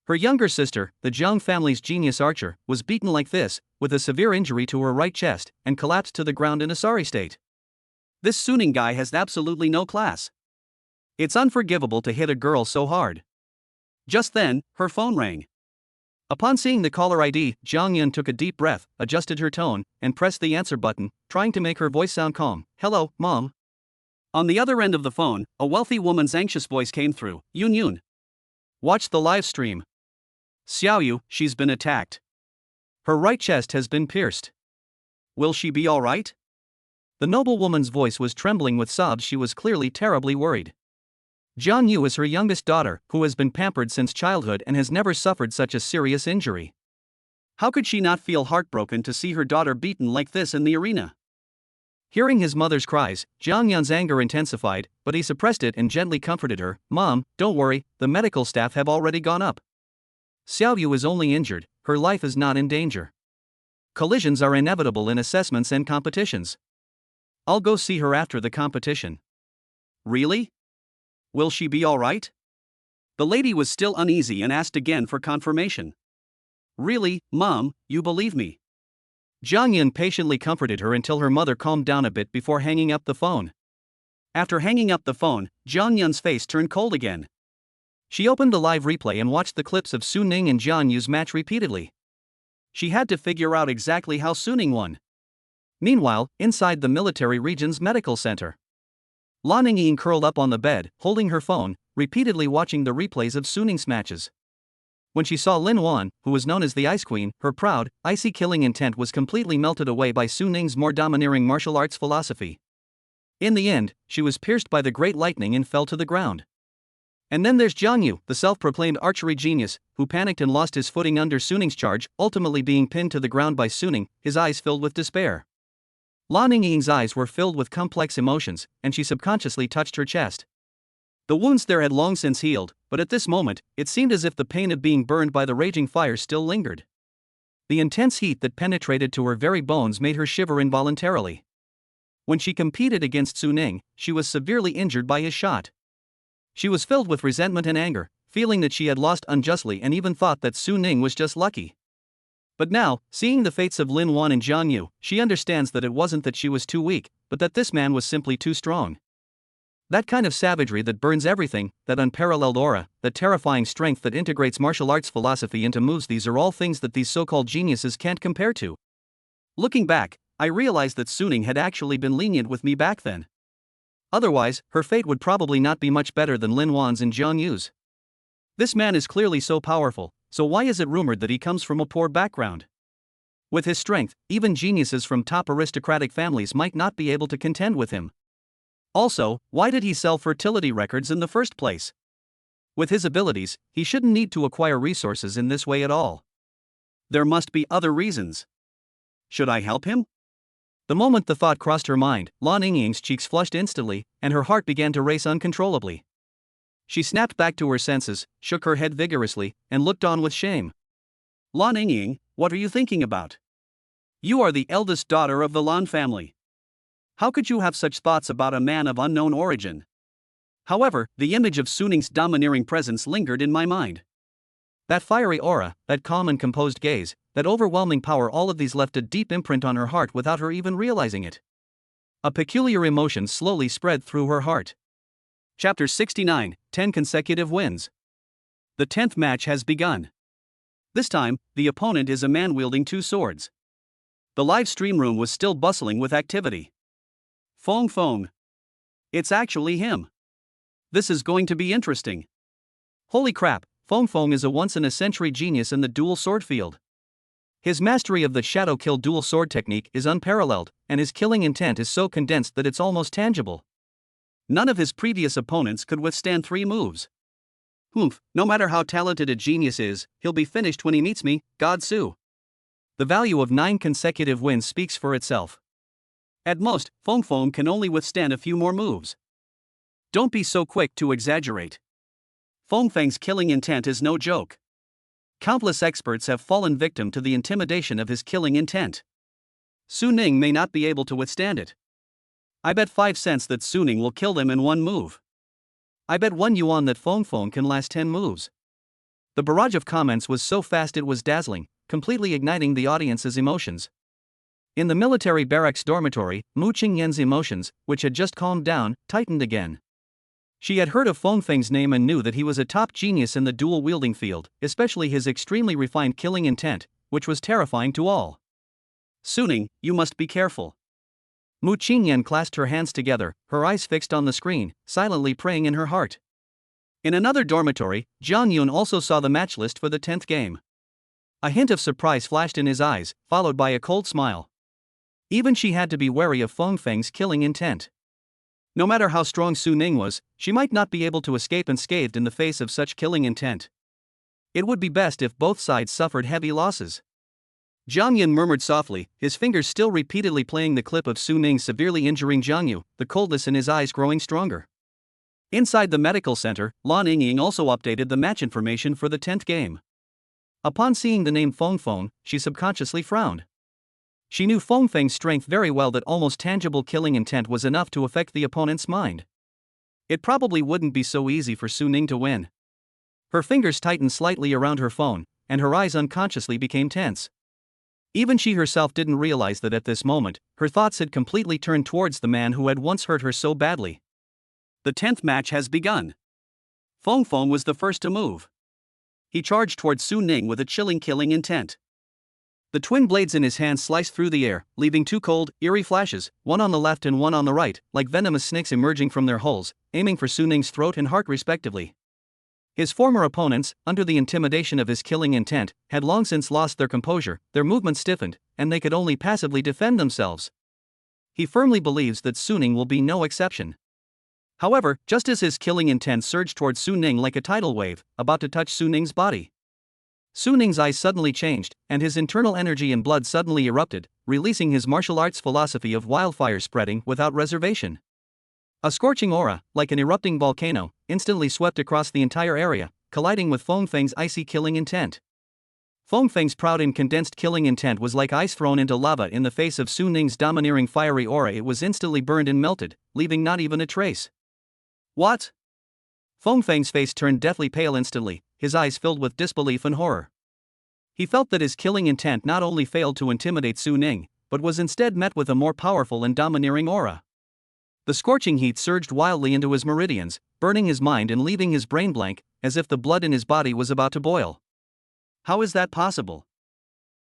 Her younger sister, the Zhang family's genius archer, was beaten like this, with a severe injury to her right chest, and collapsed to the ground in a sorry state. This Suning guy has absolutely no class. It's unforgivable to hit a girl so hard. Just then, her phone rang. Upon seeing the caller ID, Jiang Yun took a deep breath, adjusted her tone, and pressed the answer button, trying to make her voice sound calm. "Hello, Mom." On the other end of the phone, a wealthy woman's anxious voice came through. "Yun Yun. Watch the live stream. Xiaoyu, she's been attacked. Her right chest has been pierced. Will she be alright?" The noblewoman's voice was trembling with sobs. She was clearly terribly worried. Jiang Yu is her youngest daughter, who has been pampered since childhood and has never suffered such a serious injury. How could she not feel heartbroken to see her daughter beaten like this in the arena? Hearing his mother's cries, Jiang Yun's anger intensified, but he suppressed it and gently comforted her. "Mom, don't worry, the medical staff have already gone up. Xiaoyu is only injured, her life is not in danger. Collisions are inevitable in assessments and competitions. I'll go see her after the competition." "Really? Will she be alright?" The lady was still uneasy and asked again for confirmation. "Really, Mom, you believe me?" Jiang Yun patiently comforted her until her mother calmed down a bit before hanging up the phone. After hanging up the phone, Jiang Yun's face turned cold again. She opened the live replay and watched the clips of Su Ning and Jiang Yu's match repeatedly. She had to figure out exactly how Su Ning won. Meanwhile, inside the military region's medical center, Lan Ying curled up on the bed, holding her phone, repeatedly watching the replays of Su Ning's matches. When she saw Lin Wan, who was known as the Ice Queen, her proud, icy killing intent was completely melted away by Su Ning's more domineering martial arts philosophy. In the end, she was pierced by the great lightning and fell to the ground. And then there's Jiang Yu, the self-proclaimed archery genius, who panicked and lost his footing under Su Ning's charge, ultimately being pinned to the ground by Su Ning, his eyes filled with despair. Lan Ying's eyes were filled with complex emotions, and she subconsciously touched her chest. The wounds there had long since healed, but at this moment, it seemed as if the pain of being burned by the raging fire still lingered. The intense heat that penetrated to her very bones made her shiver involuntarily. When she competed against Su Ning, she was severely injured by his shot. She was filled with resentment and anger, feeling that she had lost unjustly and even thought that Su Ning was just lucky. But now, seeing the fates of Lin Wan and Jiang Yu, she understands that it wasn't that she was too weak, but that this man was simply too strong. That kind of savagery that burns everything, that unparalleled aura, that terrifying strength that integrates martial arts philosophy into moves, these are all things that these so-called geniuses can't compare to. Looking back, I realized that Su Ning had actually been lenient with me back then. Otherwise, her fate would probably not be much better than Lin Wan's and Jiang Yu's. This man is clearly so powerful, so why is it rumored that he comes from a poor background? With his strength, even geniuses from top aristocratic families might not be able to contend with him. Also, why did he sell fertility records in the first place? With his abilities, he shouldn't need to acquire resources in this way at all. There must be other reasons. Should I help him? The moment the thought crossed her mind, Lan Ying's cheeks flushed instantly, and her heart began to race uncontrollably. She snapped back to her senses, shook her head vigorously, and looked on with shame. "Lan Ying, what are you thinking about? You are the eldest daughter of the Lan family. How could you have such thoughts about a man of unknown origin?" However, the image of Su Ning's domineering presence lingered in my mind. That fiery aura, that calm and composed gaze, that overwhelming power, all of these left a deep imprint on her heart without her even realizing it. A peculiar emotion slowly spread through her heart. Chapter 69, 10 Consecutive Wins. The 10th match has begun. This time, the opponent is a man wielding two swords. The live stream room was still bustling with activity. Fong Fong. It's actually him. This is going to be interesting. Holy crap, Fong Fong is a once-in-a-century genius in the dual sword field. His mastery of the shadow kill dual sword technique is unparalleled, and his killing intent is so condensed that it's almost tangible. None of his previous opponents could withstand 3 moves. Humph, no matter how talented a genius is, he'll be finished when he meets me, God Su. The value of 9 consecutive wins speaks for itself. At most, Fong Fong can only withstand a few more moves. Don't be so quick to exaggerate. Fong Feng's killing intent is no joke. Countless experts have fallen victim to the intimidation of his killing intent. Su Ning may not be able to withstand it. I bet 5 cents that Su Ning will kill them in 1 move. I bet 1 yuan that Fong Fong can last 10 moves. The barrage of comments was so fast it was dazzling, completely igniting the audience's emotions. In the military barracks dormitory, Mu Qingyan's emotions, which had just calmed down, tightened again. She had heard of Feng Feng's name and knew that he was a top genius in the dual-wielding field, especially his extremely refined killing intent, which was terrifying to all. Suning, you must be careful. Mu Qingyan clasped her hands together, her eyes fixed on the screen, silently praying in her heart. In another dormitory, Jiang Yun also saw the match list for the 10th game. A hint of surprise flashed in his eyes, followed by a cold smile. Even she had to be wary of Feng Feng's killing intent. No matter how strong Su Ning was, she might not be able to escape unscathed in the face of such killing intent. It would be best if both sides suffered heavy losses. Jiang Yun murmured softly, his fingers still repeatedly playing the clip of Su Ning severely injuring Jiang Yu, the coldness in his eyes growing stronger. Inside the medical center, Lan Yingying also updated the match information for the 10th game. Upon seeing the name Feng Feng, she subconsciously frowned. She knew Feng Feng's strength very well, that almost tangible killing intent was enough to affect the opponent's mind. It probably wouldn't be so easy for Su Ning to win. Her fingers tightened slightly around her phone, and her eyes unconsciously became tense. Even she herself didn't realize that at this moment, her thoughts had completely turned towards the man who had once hurt her so badly. The 10th match has begun. Feng Feng was the first to move. He charged towards Su Ning with a chilling killing intent. The twin blades in his hand sliced through the air, leaving two cold, eerie flashes, one on the left and one on the right, like venomous snakes emerging from their holes, aiming for Su Ning's throat and heart respectively. His former opponents, under the intimidation of his killing intent, had long since lost their composure, their movements stiffened, and they could only passively defend themselves. He firmly believes that Su Ning will be no exception. However, just as his killing intent surged towards Su Ning like a tidal wave, about to touch Su Ning's body, Su Ning's eyes suddenly changed, and his internal energy and blood suddenly erupted, releasing his martial arts philosophy of wildfire spreading without reservation. A scorching aura, like an erupting volcano, instantly swept across the entire area, colliding with Feng Feng's icy killing intent. Feng Feng's proud and condensed killing intent was like ice thrown into lava in the face of Su Ning's domineering fiery aura. It was instantly burned and melted, leaving not even a trace. What? Feng Feng's face turned deathly pale instantly, his eyes filled with disbelief and horror. He felt that his killing intent not only failed to intimidate Su Ning, but was instead met with a more powerful and domineering aura. The scorching heat surged wildly into his meridians, burning his mind and leaving his brain blank, as if the blood in his body was about to boil. How is that possible?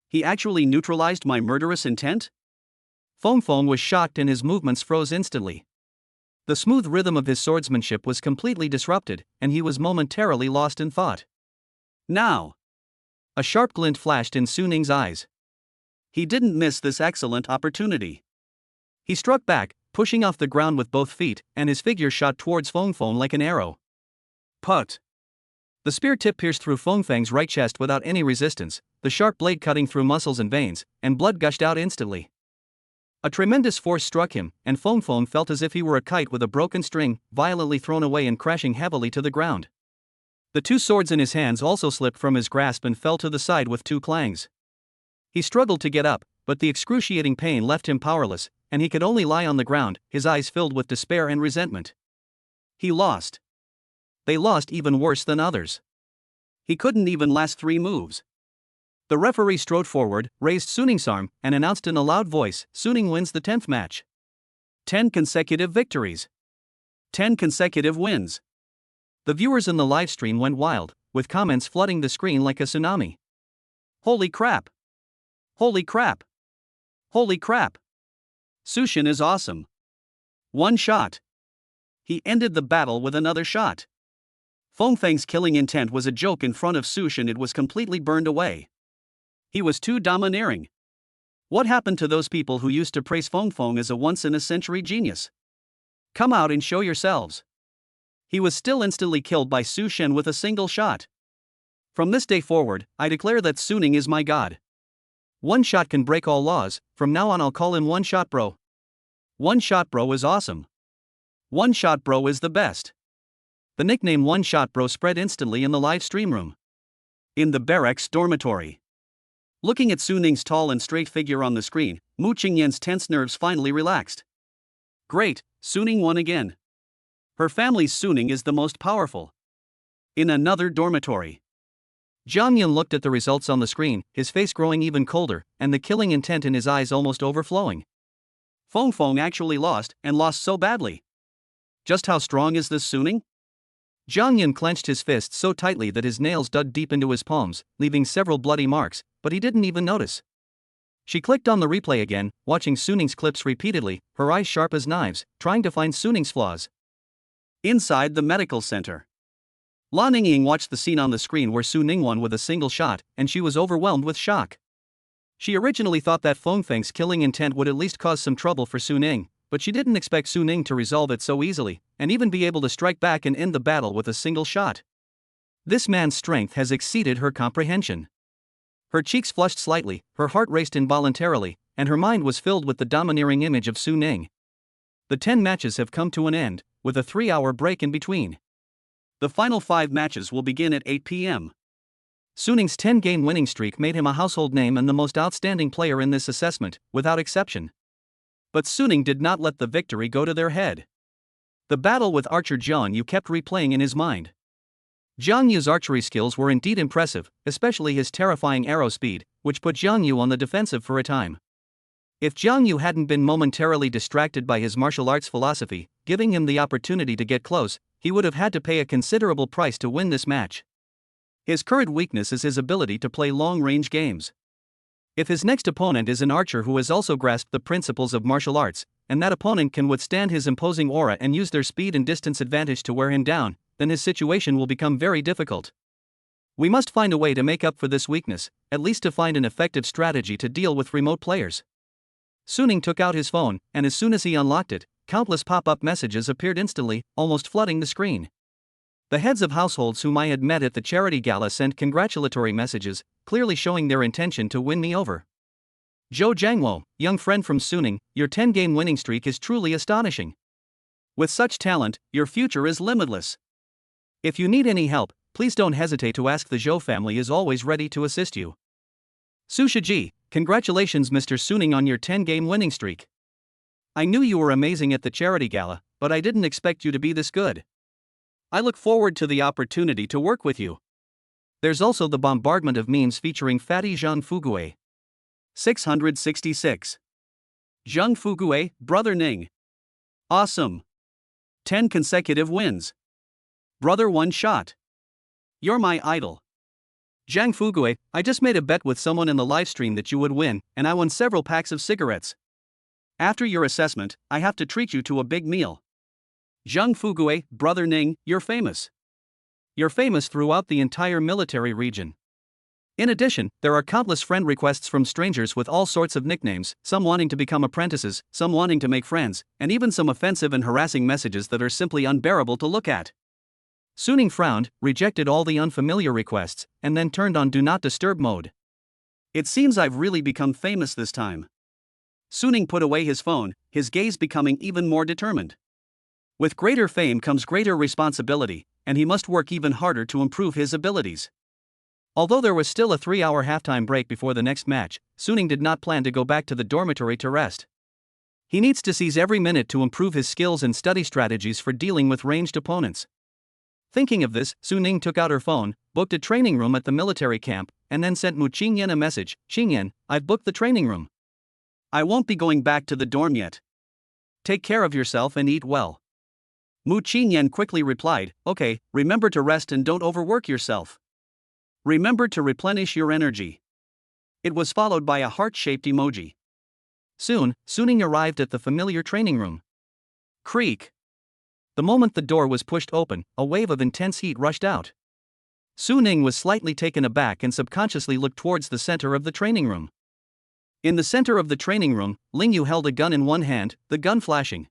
He actually neutralized my murderous intent? Feng Feng was shocked and his movements froze instantly. The smooth rhythm of his swordsmanship was completely disrupted, and he was momentarily lost in thought. Now! A sharp glint flashed in Su Ning's eyes. He didn't miss this excellent opportunity. He struck back, pushing off the ground with both feet, and his figure shot towards Feng Feng like an arrow. Put! The spear tip pierced through Feng Feng's right chest without any resistance, the sharp blade cutting through muscles and veins, and blood gushed out instantly. A tremendous force struck him, and Feng Feng felt as if he were a kite with a broken string, violently thrown away and crashing heavily to the ground. The two swords in his hands also slipped from his grasp and fell to the side with two clangs. He struggled to get up, but the excruciating pain left him powerless, and he could only lie on the ground, his eyes filled with despair and resentment. He lost. They lost even worse than others. He couldn't even last 3 moves. The referee strode forward, raised Su Ning's arm, and announced in a loud voice, Su Ning wins the 10th match. 10 consecutive victories. 10 consecutive wins. The viewers in the live stream went wild, with comments flooding the screen like a tsunami. Holy crap! Holy crap! Holy crap! Su Shin is awesome. One shot. He ended the battle with another shot. Feng Feng's killing intent was a joke in front of Su Shin. It was completely burned away. He was too domineering. What happened to those people who used to praise Feng Feng as a once-in-a-century genius? Come out and show yourselves. He was still instantly killed by Su Shin with a single shot. From this day forward, I declare that Su Ning is my god. One shot can break all laws. From now on I'll call him One Shot Bro. One Shot Bro is awesome. One Shot Bro is the best. The nickname One Shot Bro spread instantly in the live stream room. In the barracks dormitory. Looking at Su Ning's tall and straight figure on the screen, Mu Qingyan's tense nerves finally relaxed. Great, Su Ning won again. Her family's Su Ning is the most powerful. In another dormitory. Jiang Yun looked at the results on the screen, his face growing even colder, and the killing intent in his eyes almost overflowing. Feng Feng actually lost, and lost so badly. Just how strong is this Suning? Jiang Yun clenched his fists so tightly that his nails dug deep into his palms, leaving several bloody marks, but he didn't even notice. She clicked on the replay again, watching Suning's clips repeatedly, her eyes sharp as knives, trying to find Suning's flaws. Inside the medical center, La Ningying watched the scene on the screen where Suning won with a single shot, and she was overwhelmed with shock. She originally thought that Feng Feng's killing intent would at least cause some trouble for Suning, but she didn't expect Suning to resolve it so easily, and even be able to strike back and end the battle with a single shot. This man's strength has exceeded her comprehension. Her cheeks flushed slightly, her heart raced involuntarily, and her mind was filled with the domineering image of Suning. The 10 matches have come to an end, with a 3-hour break in between. The final 5 matches will begin at 8 p.m. Suning's 10-game winning streak made him a household name and the most outstanding player in this assessment, without exception. But Suning did not let the victory go to their head. The battle with archer Jiang Yu kept replaying in his mind. Jiang Yu's archery skills were indeed impressive, especially his terrifying arrow speed, which put Jiang Yu on the defensive for a time. If Jiang Yu hadn't been momentarily distracted by his martial arts philosophy, giving him the opportunity to get close, he would have had to pay a considerable price to win this match. His current weakness is his ability to play long-range games. If his next opponent is an archer who has also grasped the principles of martial arts, and that opponent can withstand his imposing aura and use their speed and distance advantage to wear him down, then his situation will become very difficult. We must find a way to make up for this weakness, at least to find an effective strategy to deal with remote players. Suning took out his phone, and as soon as he unlocked it, countless pop-up messages appeared instantly, almost flooding the screen. The heads of households whom I had met at the charity gala sent congratulatory messages, clearly showing their intention to win me over. Zhou Jiangwo, young friend from Suning, your 10-game winning streak is truly astonishing. With such talent, your future is limitless. If you need any help, please don't hesitate to ask. The Zhou family is always ready to assist you. Su Shiji, congratulations Mr. Suning on your 10-game winning streak. I knew you were amazing at the charity gala, but I didn't expect you to be this good. I look forward to the opportunity to work with you. There's also the bombardment of memes featuring Fatty Zhang Fugue. 666. Zhang Fugue, Brother Ning. Awesome. 10 consecutive wins. Brother one shot. You're my idol. Zhang Fugue, I just made a bet with someone in the livestream that you would win, and I won several packs of cigarettes. After your assessment, I have to treat you to a big meal. Zhang Fugue, Brother Ning, you're famous. You're famous throughout the entire military region. In addition, there are countless friend requests from strangers with all sorts of nicknames, some wanting to become apprentices, some wanting to make friends, and even some offensive and harassing messages that are simply unbearable to look at. Suning frowned, rejected all the unfamiliar requests, and then turned on Do Not Disturb mode. It seems I've really become famous this time. Suning put away his phone, his gaze becoming even more determined. With greater fame comes greater responsibility, and he must work even harder to improve his abilities. Although there was still a 3-hour halftime break before the next match, Suning did not plan to go back to the dormitory to rest. He needs to seize every minute to improve his skills and study strategies for dealing with ranged opponents. Thinking of this, Suning took out her phone, booked a training room at the military camp, and then sent Mu Qingyan a message. Qingyan, I've booked the training room. I won't be going back to the dorm yet. Take care of yourself and eat well. Mu Qingyan quickly replied, okay, remember to rest and don't overwork yourself. Remember to replenish your energy. It was followed by a heart-shaped emoji. Soon, Suning arrived at the familiar training room. Creak. The moment the door was pushed open, a wave of intense heat rushed out. Suning was slightly taken aback and subconsciously looked towards the center of the training room. In the center of the training room, Lingyu held a gun in one hand, the gun flashing.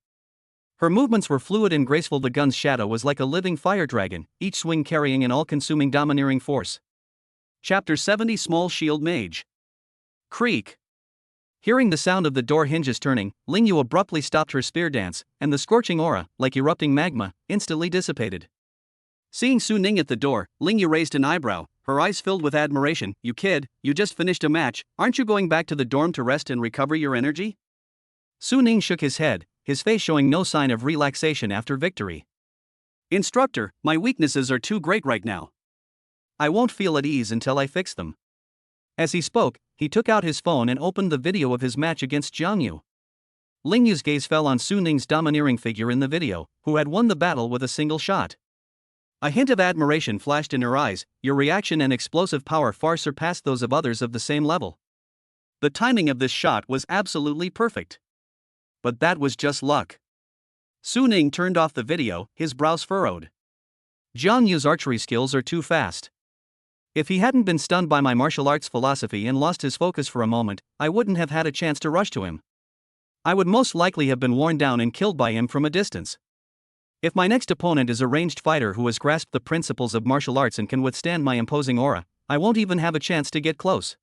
Her movements were fluid and graceful. The gun's shadow was like a living fire dragon, each swing carrying an all-consuming domineering force. Chapter 70 Small Shield Mage. Creak. Hearing the sound of the door hinges turning, Lingyu abruptly stopped her spear dance, and the scorching aura, like erupting magma, instantly dissipated. Seeing Suning at the door, Lingyu raised an eyebrow, her eyes filled with admiration. You kid, you just finished a match, aren't you going back to the dorm to rest and recover your energy? Suning shook his head, his face showing no sign of relaxation after victory. Instructor, my weaknesses are too great right now. I won't feel at ease until I fix them. As he spoke, he took out his phone and opened the video of his match against Jiang Yu. Ling Yu's gaze fell on Su Ning's domineering figure in the video, who had won the battle with a single shot. A hint of admiration flashed in her eyes. Your reaction and explosive power far surpassed those of others of the same level. The timing of this shot was absolutely perfect. But that was just luck. Su Ning turned off the video, his brows furrowed. Jiang Yu's archery skills are too fast. If he hadn't been stunned by my martial arts philosophy and lost his focus for a moment, I wouldn't have had a chance to rush to him. I would most likely have been worn down and killed by him from a distance. If my next opponent is a ranged fighter who has grasped the principles of martial arts and can withstand my imposing aura, I won't even have a chance to get close.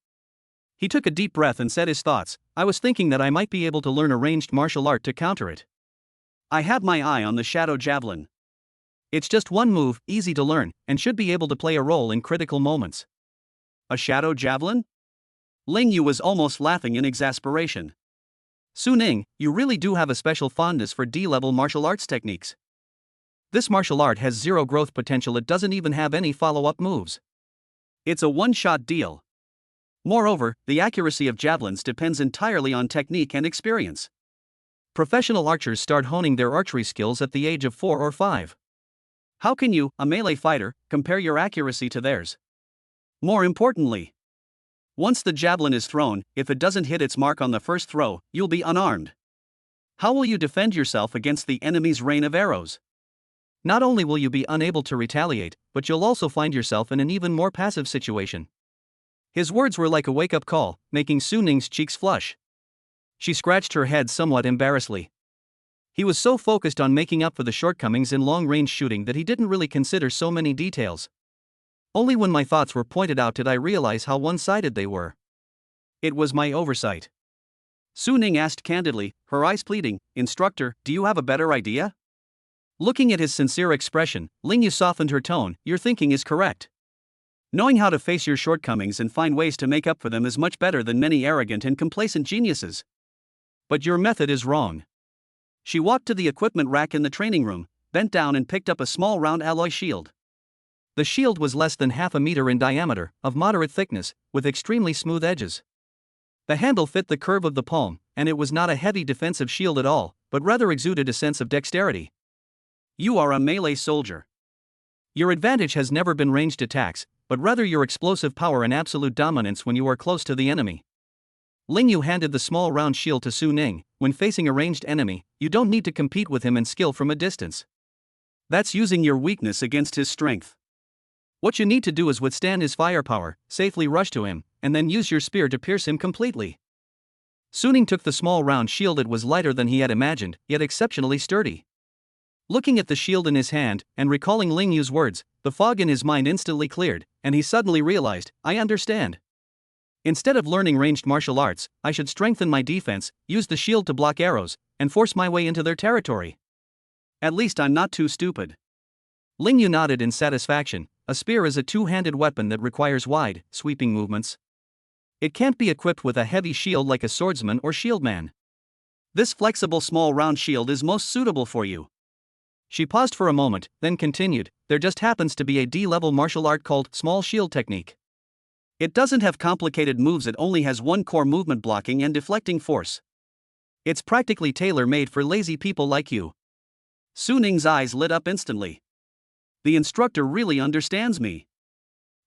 He took a deep breath and said his thoughts. I was thinking that I might be able to learn a ranged martial art to counter it. I have my eye on the Shadow Javelin. It's just one move, easy to learn, and should be able to play a role in critical moments. A Shadow Javelin? Ling Yu was almost laughing in exasperation. Su Ning, you really do have a special fondness for D-level martial arts techniques. This martial art has zero growth potential, it doesn't even have any follow-up moves. It's a one-shot deal. Moreover, the accuracy of javelins depends entirely on technique and experience. Professional archers start honing their archery skills at the age of 4 or 5. How can you, a melee fighter, compare your accuracy to theirs? More importantly, once the javelin is thrown, if it doesn't hit its mark on the first throw, you'll be unarmed. How will you defend yourself against the enemy's rain of arrows? Not only will you be unable to retaliate, but you'll also find yourself in an even more passive situation. His words were like a wake-up call, making Su Ning's cheeks flush. She scratched her head somewhat embarrassedly. He was so focused on making up for the shortcomings in long-range shooting that he didn't really consider so many details. Only when my thoughts were pointed out did I realize how one-sided they were. It was my oversight. Su Ning asked candidly, her eyes pleading, Instructor, do you have a better idea? Looking at his sincere expression, Ling Yu softened her tone. Your thinking is correct. Knowing how to face your shortcomings and find ways to make up for them is much better than many arrogant and complacent geniuses. But your method is wrong. She walked to the equipment rack in the training room, bent down and picked up a small round alloy shield. The shield was less than half a meter in diameter, of moderate thickness, with extremely smooth edges. The handle fit the curve of the palm, and it was not a heavy defensive shield at all, but rather exuded a sense of dexterity. You are a melee soldier. Your advantage has never been ranged attacks, but rather your explosive power and absolute dominance when you are close to the enemy. Ling Yu handed the small round shield to Su Ning. When facing a ranged enemy, you don't need to compete with him in skill from a distance. That's using your weakness against his strength. What you need to do is withstand his firepower, safely rush to him, and then use your spear to pierce him completely. Su Ning took the small round shield. It was lighter than he had imagined, yet exceptionally sturdy. Looking at the shield in his hand, and recalling Ling Yu's words, the fog in his mind instantly cleared, and he suddenly realized, I understand. Instead of learning ranged martial arts, I should strengthen my defense, use the shield to block arrows, and force my way into their territory. At least I'm not too stupid. Ling Yu nodded in satisfaction. A spear is a two-handed weapon that requires wide, sweeping movements. It can't be equipped with a heavy shield like a swordsman or shieldman. This flexible small round shield is most suitable for you. She paused for a moment, then continued, there just happens to be a D-level martial art called small shield technique. It doesn't have complicated moves, it only has one core movement, blocking and deflecting force. It's practically tailor-made for lazy people like you. Su Ning's eyes lit up instantly. The instructor really understands me.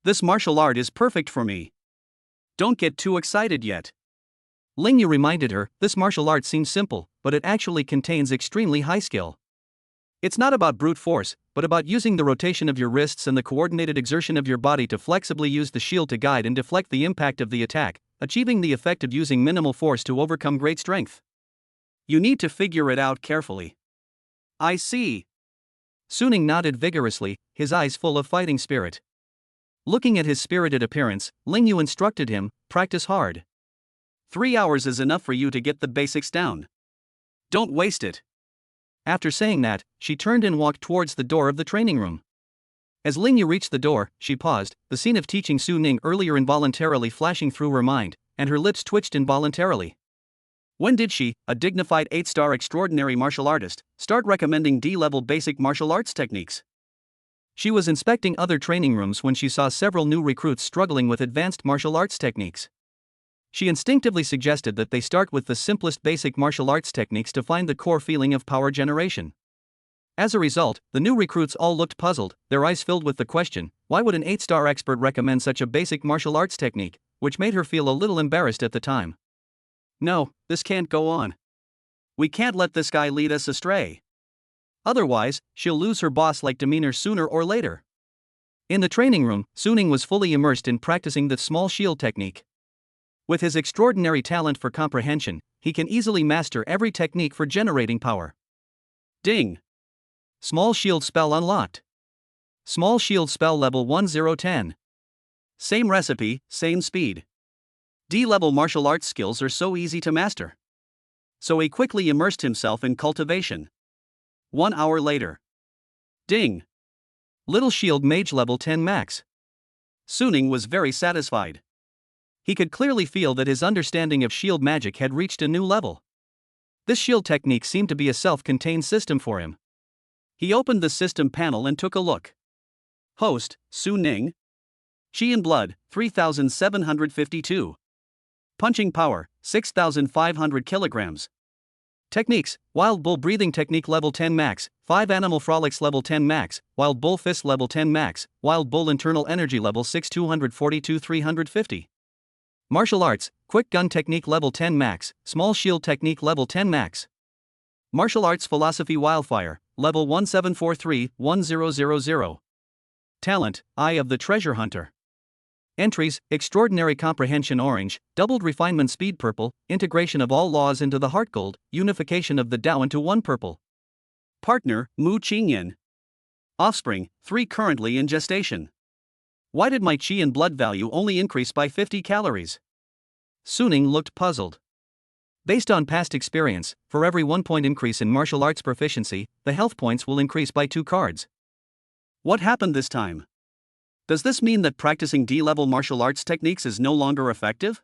This martial art is perfect for me. Don't get too excited yet. Ling Yu reminded her, this martial art seems simple, but it actually contains extremely high skill. It's not about brute force, but about using the rotation of your wrists and the coordinated exertion of your body to flexibly use the shield to guide and deflect the impact of the attack, achieving the effect of using minimal force to overcome great strength. You need to figure it out carefully. I see. Su Ning nodded vigorously, his eyes full of fighting spirit. Looking at his spirited appearance, Ling Yu instructed him, practice hard. 3 hours is enough for you to get the basics down. Don't waste it. After saying that, she turned and walked towards the door of the training room. As Ling Yu reached the door, she paused, the scene of teaching Su Ning earlier involuntarily flashing through her mind, and her lips twitched involuntarily. When did she, a dignified 8-star extraordinary martial artist, start recommending D-level basic martial arts techniques? She was inspecting other training rooms when she saw several new recruits struggling with advanced martial arts techniques. She instinctively suggested that they start with the simplest basic martial arts techniques to find the core feeling of power generation. As a result, the new recruits all looked puzzled, their eyes filled with the question, why would an 8-star expert recommend such a basic martial arts technique, which made her feel a little embarrassed at the time. No, this can't go on. We can't let this guy lead us astray. Otherwise, she'll lose her boss-like demeanor sooner or later. In the training room, Suning was fully immersed in practicing the small shield technique. With his extraordinary talent for comprehension, he can easily master every technique for generating power. Ding! Small shield spell unlocked. Small shield spell level 1010. Same recipe, same speed. D-level martial arts skills are so easy to master. So he quickly immersed himself in cultivation. 1 hour later. Ding! Little shield mage level 10 max. Suning was very satisfied. He could clearly feel that his understanding of shield magic had reached a new level. This shield technique seemed to be a self-contained system for him. He opened the system panel and took a look. Host, Su Ning. Chi and blood, 3,752. Punching power, 6,500 kilograms. Techniques, Wild Bull Breathing Technique level 10 max, 5 Animal Frolics level 10 max, Wild Bull Fist level 10 max, Wild Bull Internal Energy level 6 242 350. Martial Arts, Quick Gun Technique level 10 max, Small Shield Technique level 10 max. Martial Arts Philosophy Wildfire, level 1743-1000. Talent, Eye of the Treasure Hunter. Entries, Extraordinary Comprehension Orange, Doubled Refinement Speed Purple, Integration of all laws into the Heart Gold, Unification of the Tao into one Purple. Partner, Mu Qingyan. Offspring, 3 currently in gestation. Why did my chi and blood value only increase by 50 calories? Suning looked puzzled. Based on past experience, for every 1 point increase in martial arts proficiency, the health points will increase by 2 cards. What happened this time? Does this mean that practicing D-level martial arts techniques is no longer effective?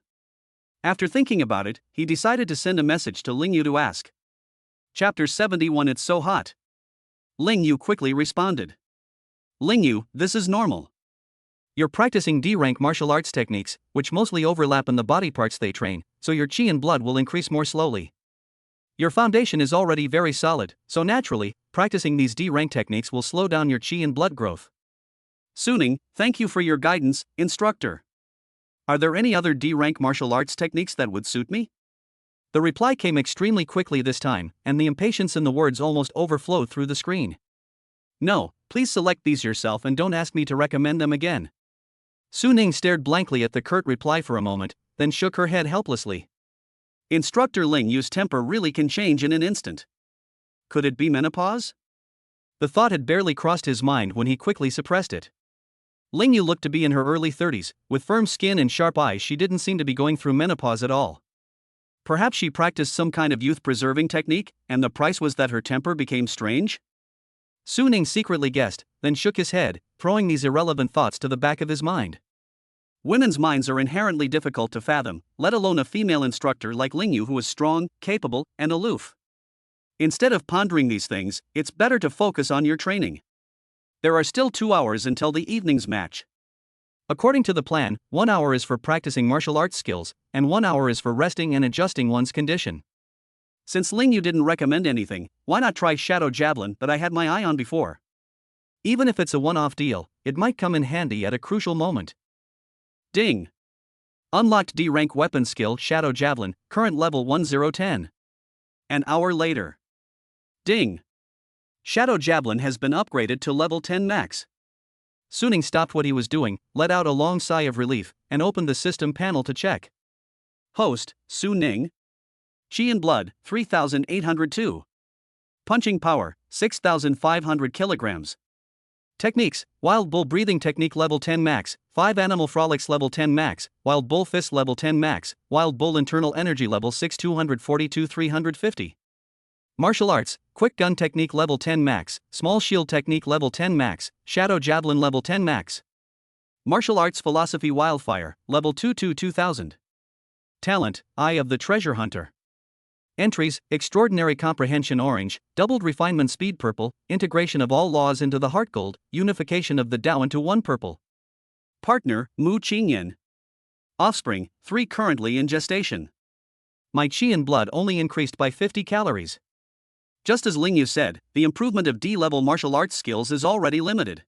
After thinking about it, he decided to send a message to Ling Yu to ask. Chapter 71 It's so hot. Ling Yu quickly responded. Ling Yu, this is normal. You're practicing D-rank martial arts techniques, which mostly overlap in the body parts they train, so your chi and blood will increase more slowly. Your foundation is already very solid, so naturally, practicing these D-rank techniques will slow down your chi and blood growth. Suning, thank you for your guidance, instructor. Are there any other D-rank martial arts techniques that would suit me? The reply came extremely quickly this time, and the impatience in the words almost overflowed through the screen. No, please select these yourself and don't ask me to recommend them again. Suning stared blankly at the curt reply for a moment, then shook her head helplessly. Instructor Ling Yu's temper really can change in an instant. Could it be menopause? The thought had barely crossed his mind when he quickly suppressed it. Ling Yu looked to be in her early 30s, with firm skin and sharp eyes. She didn't seem to be going through menopause at all. Perhaps she practiced some kind of youth-preserving technique, and the price was that her temper became strange? Suning secretly guessed, then shook his head, throwing these irrelevant thoughts to the back of his mind. Women's minds are inherently difficult to fathom, let alone a female instructor like Ling Yu who is strong, capable, and aloof. Instead of pondering these things, it's better to focus on your training. There are still 2 hours until the evening's match. According to the plan, 1 hour is for practicing martial arts skills, and 1 hour is for resting and adjusting one's condition. Since Ling Yu didn't recommend anything, why not try Shadow Javelin that I had my eye on before? Even if it's a one-off deal, it might come in handy at a crucial moment. Ding! Unlocked D-rank weapon skill Shadow Javelin, current level 1010. An hour later. Ding! Shadow Javelin has been upgraded to level 10 max. Suning stopped what he was doing, let out a long sigh of relief, and opened the system panel to check. Host, Su Ning. Chi and blood, 3,802. Punching power, 6,500 kilograms. Techniques, Wild Bull Breathing Technique level 10 max, 5 Animal Frolics level 10 max, Wild Bull Fist level 10 max, Wild Bull Internal Energy level 6 242 350. Martial Arts, Quick Gun Technique level 10 max, Small Shield Technique level 10 max, Shadow Javelin level 10 max. Martial Arts Philosophy Wildfire, level 2000. Talent, Eye of the Treasure Hunter. Entries: Extraordinary Comprehension Orange, Doubled Refinement Speed Purple, Integration of all laws into the Heart Gold, Unification of the Tao into one Purple. Partner: Mu Qingyan. Offspring: 3 currently in gestation. My qi in blood only increased by 50 calories. Just as Ling Yu said, the improvement of D-level martial arts skills is already limited.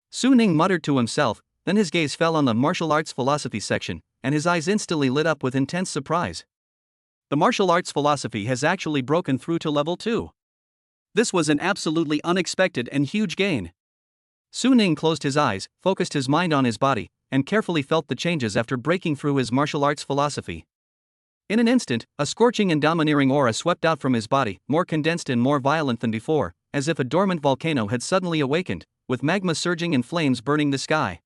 Su Ning muttered to himself, then his gaze fell on the martial arts philosophy section, and his eyes instantly lit up with intense surprise. The martial arts philosophy has actually broken through to level 2. This was an absolutely unexpected and huge gain. Su Ning closed his eyes, focused his mind on his body, and carefully felt the changes after breaking through his martial arts philosophy. In an instant, a scorching and domineering aura swept out from his body, more condensed and more violent than before, as if a dormant volcano had suddenly awakened, with magma surging and flames burning the sky.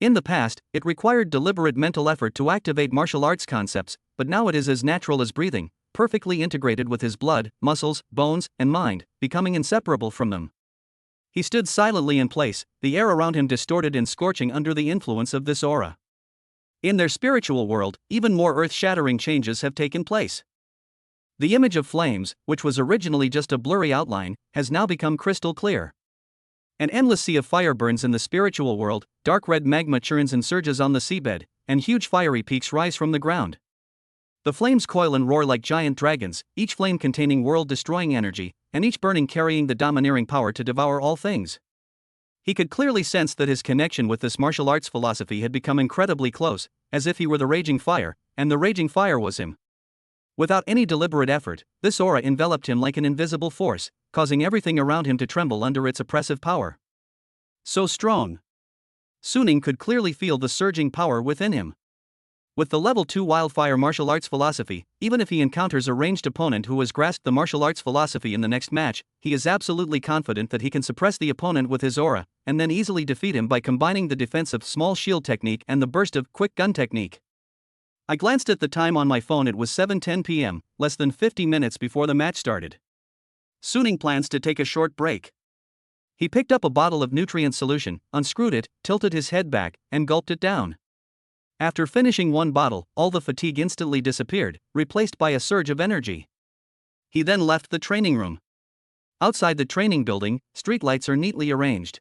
In the past, it required deliberate mental effort to activate martial arts concepts, but now it is as natural as breathing, perfectly integrated with his blood, muscles, bones, and mind, becoming inseparable from them. He stood silently in place, the air around him distorted and scorching under the influence of this aura. In their spiritual world, even more earth-shattering changes have taken place. The image of flames, which was originally just a blurry outline, has now become crystal clear. An endless sea of fire burns in the spiritual world, dark red magma churns and surges on the seabed, and huge fiery peaks rise from the ground. The flames coil and roar like giant dragons, each flame containing world-destroying energy, and each burning carrying the domineering power to devour all things. He could clearly sense that his connection with this martial arts philosophy had become incredibly close, as if he were the raging fire, and the raging fire was him. Without any deliberate effort, this aura enveloped him like an invisible force, causing everything around him to tremble under its oppressive power. So strong. Su Ning could clearly feel the surging power within him. With the level 2 wildfire martial arts philosophy, even if he encounters a ranged opponent who has grasped the martial arts philosophy in the next match, he is absolutely confident that he can suppress the opponent with his aura, and then easily defeat him by combining the defensive small shield technique and the burst of quick gun technique. I glanced at the time on my phone. It was 7:10 p.m., less than 50 minutes before the match started. Su Ning plans to take a short break. He picked up a bottle of nutrient solution, unscrewed it, tilted his head back, and gulped it down. After finishing one bottle, all the fatigue instantly disappeared, replaced by a surge of energy. He then left the training room. Outside the training building, streetlights are neatly arranged.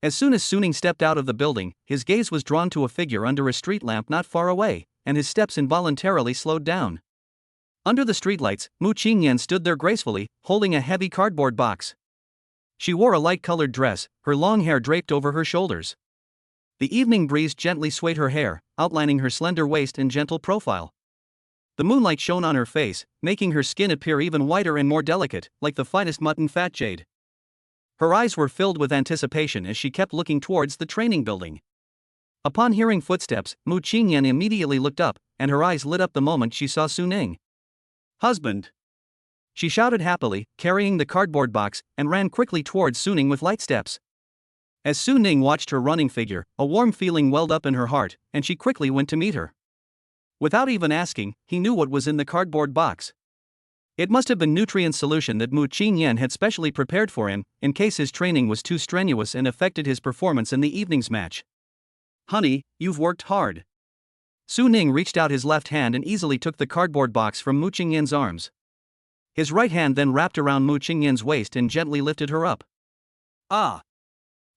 As soon as Su Ning stepped out of the building, his gaze was drawn to a figure under a street lamp not far away, and his steps involuntarily slowed down. Under the streetlights, Mu Qingyan stood there gracefully, holding a heavy cardboard box. She wore a light-colored dress, her long hair draped over her shoulders. The evening breeze gently swayed her hair, outlining her slender waist and gentle profile. The moonlight shone on her face, making her skin appear even whiter and more delicate, like the finest mutton fat jade. Her eyes were filled with anticipation as she kept looking towards the training building. Upon hearing footsteps, Mu Qingyan immediately looked up, and her eyes lit up the moment she saw Su Ning. "Husband!" She shouted happily, carrying the cardboard box, and ran quickly towards Su Ning with light steps. As Su Ning watched her running figure, a warm feeling welled up in her heart, and she quickly went to meet her. Without even asking, he knew what was in the cardboard box. It must have been nutrient solution that Mu Qingyan had specially prepared for him, in case his training was too strenuous and affected his performance in the evening's match. "Honey, you've worked hard." Su Ning reached out his left hand and easily took the cardboard box from Mu Qingyan's arms. His right hand then wrapped around Mu Qingyan's waist and gently lifted her up. "Ah!"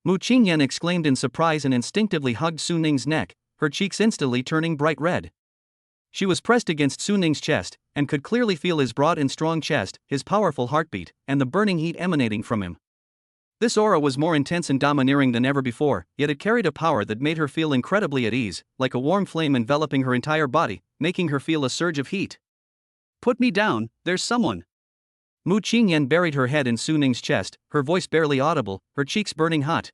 Mu Qingyan exclaimed in surprise and instinctively hugged Su Ning's neck, her cheeks instantly turning bright red. She was pressed against Su Ning's chest, and could clearly feel his broad and strong chest, his powerful heartbeat, and the burning heat emanating from him. This aura was more intense and domineering than ever before, yet it carried a power that made her feel incredibly at ease, like a warm flame enveloping her entire body, making her feel a surge of heat. "Put me down, there's someone." Mu Qingyan buried her head in Su Ning's chest, her voice barely audible, her cheeks burning hot.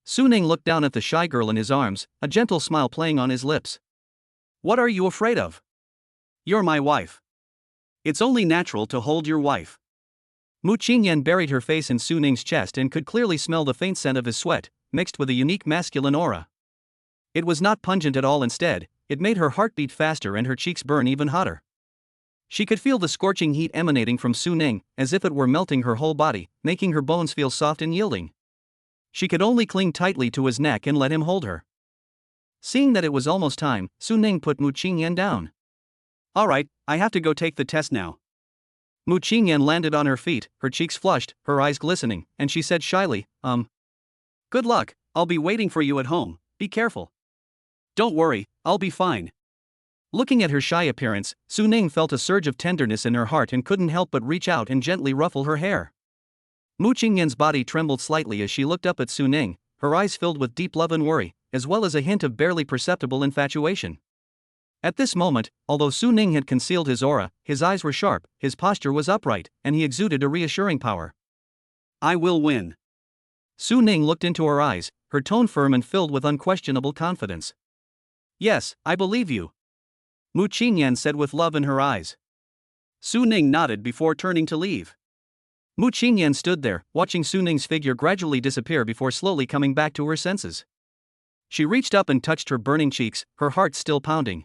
Su Ning looked down at the shy girl in his arms, a gentle smile playing on his lips. "What are you afraid of? You're my wife. It's only natural to hold your wife." Mu Qingyan buried her face in Su Ning's chest and could clearly smell the faint scent of his sweat, mixed with a unique masculine aura. It was not pungent at all. Instead, it made her heart beat faster and her cheeks burn even hotter. She could feel the scorching heat emanating from Su Ning, as if it were melting her whole body, making her bones feel soft and yielding. She could only cling tightly to his neck and let him hold her. Seeing that it was almost time, Su Ning put Mu Qingyan down. Alright, I have to go take the test now. Mu Qingyan landed on her feet, her cheeks flushed, her eyes glistening, and she said shyly, Good luck, I'll be waiting for you at home, be careful. Don't worry, I'll be fine. Looking at her shy appearance, Su Ning felt a surge of tenderness in her heart and couldn't help but reach out and gently ruffle her hair. Mu Qingyan's body trembled slightly as she looked up at Su Ning, her eyes filled with deep love and worry, as well as a hint of barely perceptible infatuation. At this moment, although Su Ning had concealed his aura, his eyes were sharp, his posture was upright, and he exuded a reassuring power. I will win. Su Ning looked into her eyes, her tone firm and filled with unquestionable confidence. Yes, I believe you. Mu Qingyan said with love in her eyes. Su Ning nodded before turning to leave. Mu Qingyan stood there, watching Su Ning's figure gradually disappear before slowly coming back to her senses. She reached up and touched her burning cheeks, her heart still pounding.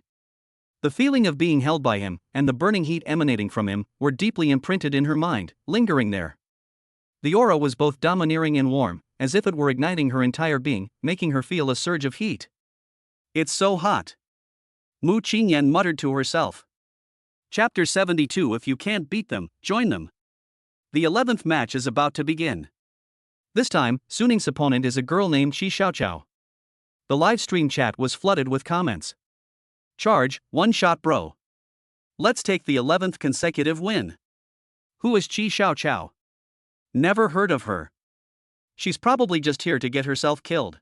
The feeling of being held by him, and the burning heat emanating from him, were deeply imprinted in her mind, lingering there. The aura was both domineering and warm, as if it were igniting her entire being, making her feel a surge of heat. It's so hot. Mu Qingyan muttered to herself. Chapter 72. If you can't beat them, join them. The 11th match is about to begin. This time, Su Ning's opponent is a girl named Qi Xiaoqiao. The live stream chat was flooded with comments. Charge, one shot bro. Let's take the 11th consecutive win. Who is Qi Xiaoqiao? Never heard of her. She's probably just here to get herself killed.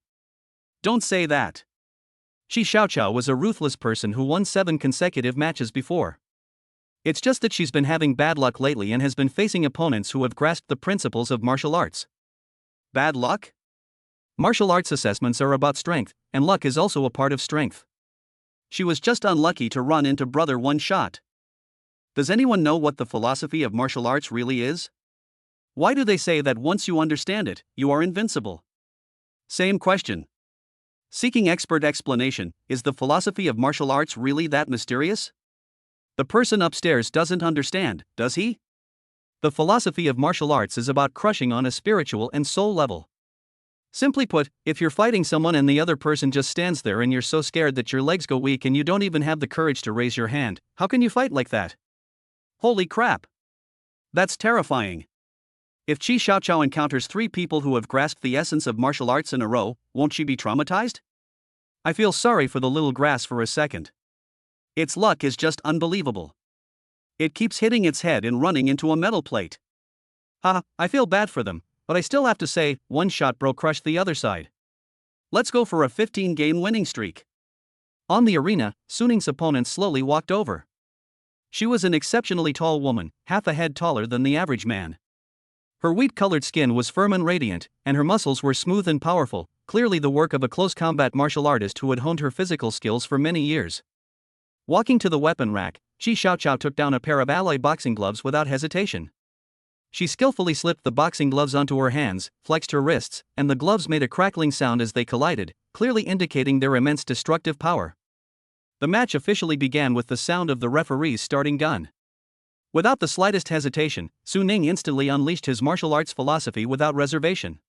Don't say that. Qi Xiaoqiao was a ruthless person who won 7 consecutive matches before. It's just that she's been having bad luck lately and has been facing opponents who have grasped the principles of martial arts. Bad luck? Martial arts assessments are about strength, and luck is also a part of strength. She was just unlucky to run into brother one shot. Does anyone know what the philosophy of martial arts really is? Why do they say that once you understand it, you are invincible? Same question. Seeking expert explanation, is the philosophy of martial arts really that mysterious? The person upstairs doesn't understand, does he? The philosophy of martial arts is about crushing on a spiritual and soul level. Simply put, if you're fighting someone and the other person just stands there and you're so scared that your legs go weak and you don't even have the courage to raise your hand, how can you fight like that? Holy crap! That's terrifying. If Qi Xiaoqiao encounters 3 people who have grasped the essence of martial arts in a row, won't she be traumatized? I feel sorry for the little grass for a second. Its luck is just unbelievable. It keeps hitting its head and running into a metal plate. I feel bad for them, but I still have to say, one shot bro crushed the other side. Let's go for a 15-game winning streak. On the arena, Su Ning's opponent slowly walked over. She was an exceptionally tall woman, half a head taller than the average man. Her wheat-colored skin was firm and radiant, and her muscles were smooth and powerful, clearly the work of a close-combat martial artist who had honed her physical skills for many years. Walking to the weapon rack, Qi Xiaoqiao took down a pair of alloy boxing gloves without hesitation. She skillfully slipped the boxing gloves onto her hands, flexed her wrists, and the gloves made a crackling sound as they collided, clearly indicating their immense destructive power. The match officially began with the sound of the referee's starting gun. Without the slightest hesitation, Su Ning instantly unleashed his martial arts philosophy without reservation.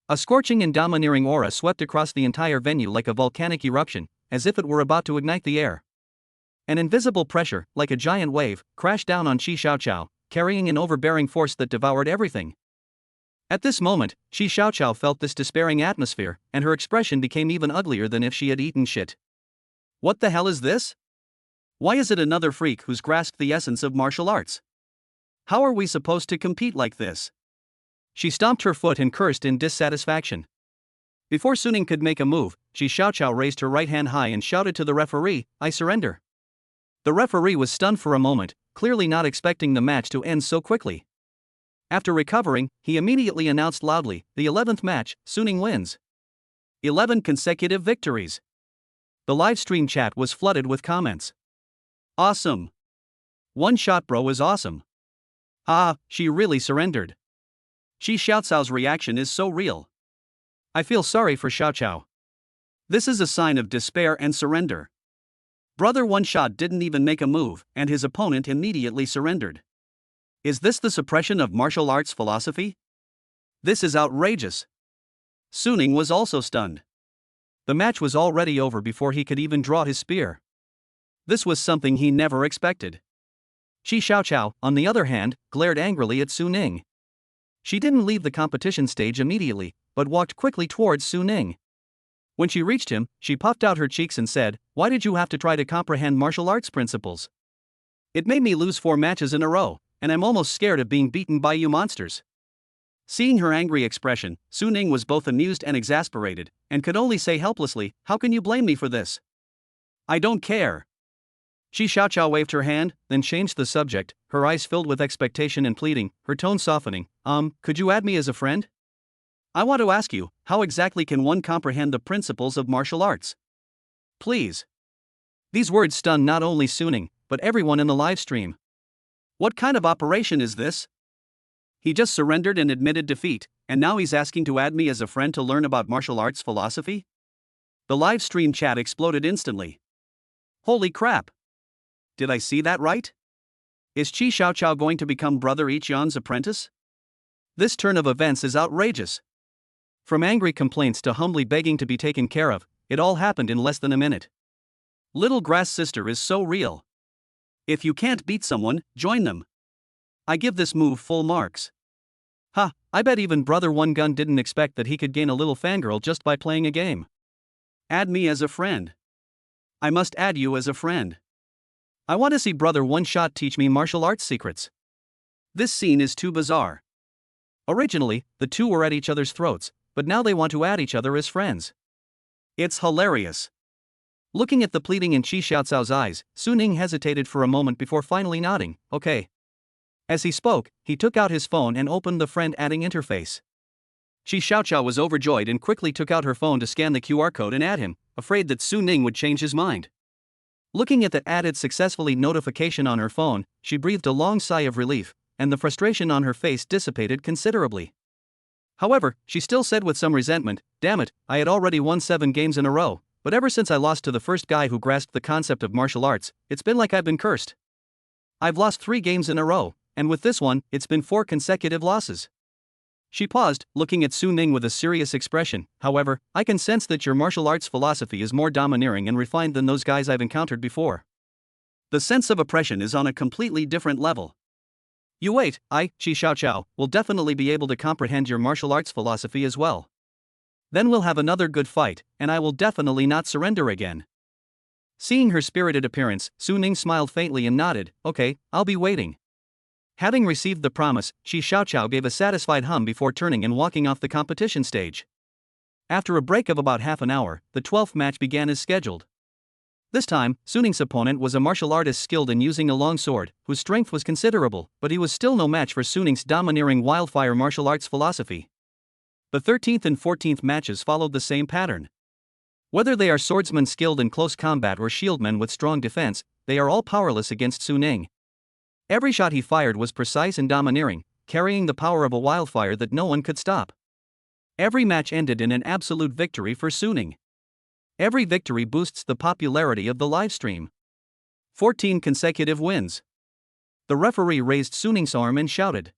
A scorching and domineering aura swept across the entire venue like a volcanic eruption, as if it were about to ignite the air. An invisible pressure, like a giant wave, crashed down on Qi Xiaoqiao, carrying an overbearing force that devoured everything. At this moment, Qi Xiaoqiao felt this despairing atmosphere, and her expression became even uglier than if she had eaten shit. What the hell is this? Why is it another freak who's grasped the essence of martial arts? How are we supposed to compete like this? She stomped her foot and cursed in dissatisfaction. Before Su Ning could make a move, Qi Xiaoqiao raised her right hand high and shouted to the referee, "I surrender." The referee was stunned for a moment, clearly not expecting the match to end so quickly. After recovering, he immediately announced loudly, "The 11th match, Su Ning wins. 11 consecutive victories." The live stream chat was flooded with comments. Awesome. One shot bro is awesome. She really surrendered. Qi Xiaoqiao's reaction is so real. I feel sorry for Xiaoqiao. This is a sign of despair and surrender. Brother one shot didn't even make a move, and his opponent immediately surrendered. Is this the suppression of martial arts philosophy? This is outrageous. Su Ning was also stunned. The match was already over before he could even draw his spear. This was something he never expected. Qi Xiaoqiao, on the other hand, glared angrily at Su Ning. She didn't leave the competition stage immediately, but walked quickly towards Su Ning. When she reached him, she puffed out her cheeks and said, "Why did you have to try to comprehend martial arts principles? It made me lose 4 matches in a row, and I'm almost scared of being beaten by you monsters." Seeing her angry expression, Su Ning was both amused and exasperated, and could only say helplessly, "How can you blame me for this? I don't care." Qi Xiaoqiao waved her hand, then changed the subject, her eyes filled with expectation and pleading, her tone softening. Could you add me as a friend? I want to ask you, how exactly can one comprehend the principles of martial arts? Please." These words stunned not only Su Ning, but everyone in the live stream. What kind of operation is this? He just surrendered and admitted defeat, and now he's asking to add me as a friend to learn about martial arts philosophy? The live stream chat exploded instantly. Holy crap! Did I see that right? Is Qi Xiaoqiao going to become Brother Ichian's apprentice? This turn of events is outrageous. From angry complaints to humbly begging to be taken care of, it all happened in less than a minute. Little Grass Sister is so real. If you can't beat someone, join them. I give this move full marks. I bet even Brother One Gun didn't expect that he could gain a little fangirl just by playing a game. Add me as a friend. I must add you as a friend. I want to see Brother One Shot teach me martial arts secrets. This scene is too bizarre. Originally, the two were at each other's throats, but now they want to add each other as friends. It's hilarious. Looking at the pleading in Qi Xiaoqiao's eyes, Su Ning hesitated for a moment before finally nodding, "Okay." As he spoke, he took out his phone and opened the friend adding interface. Qi Xiaoqiao was overjoyed and quickly took out her phone to scan the QR code and add him, afraid that Su Ning would change his mind. Looking at the added successfully notification on her phone, she breathed a long sigh of relief, and the frustration on her face dissipated considerably. However, she still said with some resentment, "Damn it, I had already won 7 games in a row, but ever since I lost to the first guy who grasped the concept of martial arts, it's been like I've been cursed. I've lost 3 games in a row, and with this one, it's been 4 consecutive losses." She paused, looking at Su Ning with a serious expression. "However, I can sense that your martial arts philosophy is more domineering and refined than those guys I've encountered before. The sense of oppression is on a completely different level. You wait, I, Qi Xiaoqiao, will definitely be able to comprehend your martial arts philosophy as well. Then we'll have another good fight, and I will definitely not surrender again." Seeing her spirited appearance, Su Ning smiled faintly and nodded, "Okay, I'll be waiting." Having received the promise, Qi Xiaoqiao gave a satisfied hum before turning and walking off the competition stage. After a break of about half an hour, the 12th match began as scheduled. This time, Su Ning's opponent was a martial artist skilled in using a long sword, whose strength was considerable, but he was still no match for Su Ning's domineering wildfire martial arts philosophy. The 13th and 14th matches followed the same pattern. Whether they are swordsmen skilled in close combat or shieldmen with strong defense, they are all powerless against Su Ning. Every shot he fired was precise and domineering, carrying the power of a wildfire that no one could stop. Every match ended in an absolute victory for Su Ning. Every victory boosts the popularity of the livestream. 14 consecutive wins. The referee raised Su Ning's arm and shouted.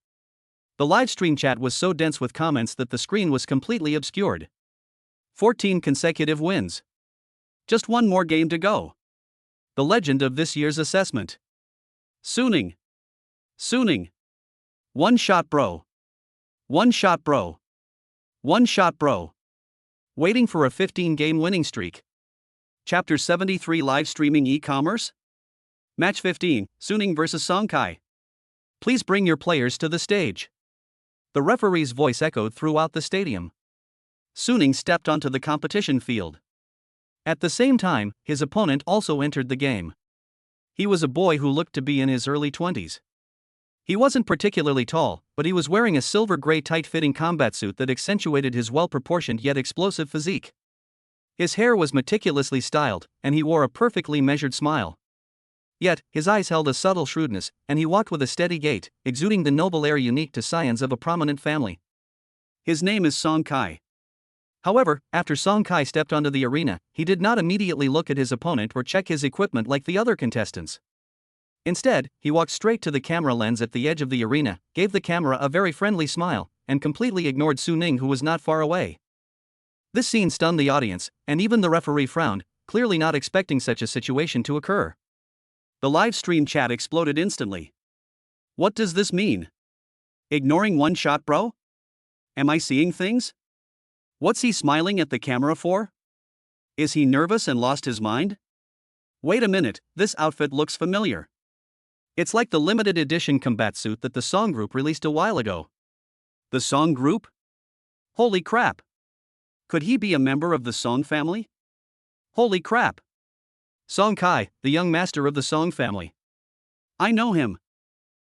The livestream chat was so dense with comments that the screen was completely obscured. 14 consecutive wins. Just one more game to go. The legend of this year's assessment. Su Ning. Su Ning. One shot bro. One shot bro. One shot bro. Waiting for a 15-game winning streak. Chapter 73 Live Streaming E-Commerce? Match 15, Su Ning vs Song Kai. Please bring your players to the stage. The referee's voice echoed throughout the stadium. Su Ning stepped onto the competition field. At the same time, his opponent also entered the game. He was a boy who looked to be in his early 20s. He wasn't particularly tall, but he was wearing a silver-gray tight-fitting combat suit that accentuated his well-proportioned yet explosive physique. His hair was meticulously styled, and he wore a perfectly measured smile. Yet, his eyes held a subtle shrewdness, and he walked with a steady gait, exuding the noble air unique to scions of a prominent family. His name is Song Kai. However, after Song Kai stepped onto the arena, he did not immediately look at his opponent or check his equipment like the other contestants. Instead, he walked straight to the camera lens at the edge of the arena, gave the camera a very friendly smile, and completely ignored Su Ning, who was not far away. This scene stunned the audience, and even the referee frowned, clearly not expecting such a situation to occur. The live stream chat exploded instantly. What does this mean? Ignoring one shot, bro? Am I seeing things? What's he smiling at the camera for? Is he nervous and lost his mind? Wait a minute, this outfit looks familiar. It's like the limited edition combat suit that the Song Group released a while ago. The Song Group? Holy crap! Could he be a member of the Song family? Holy crap! Song Kai, the young master of the Song family. I know him.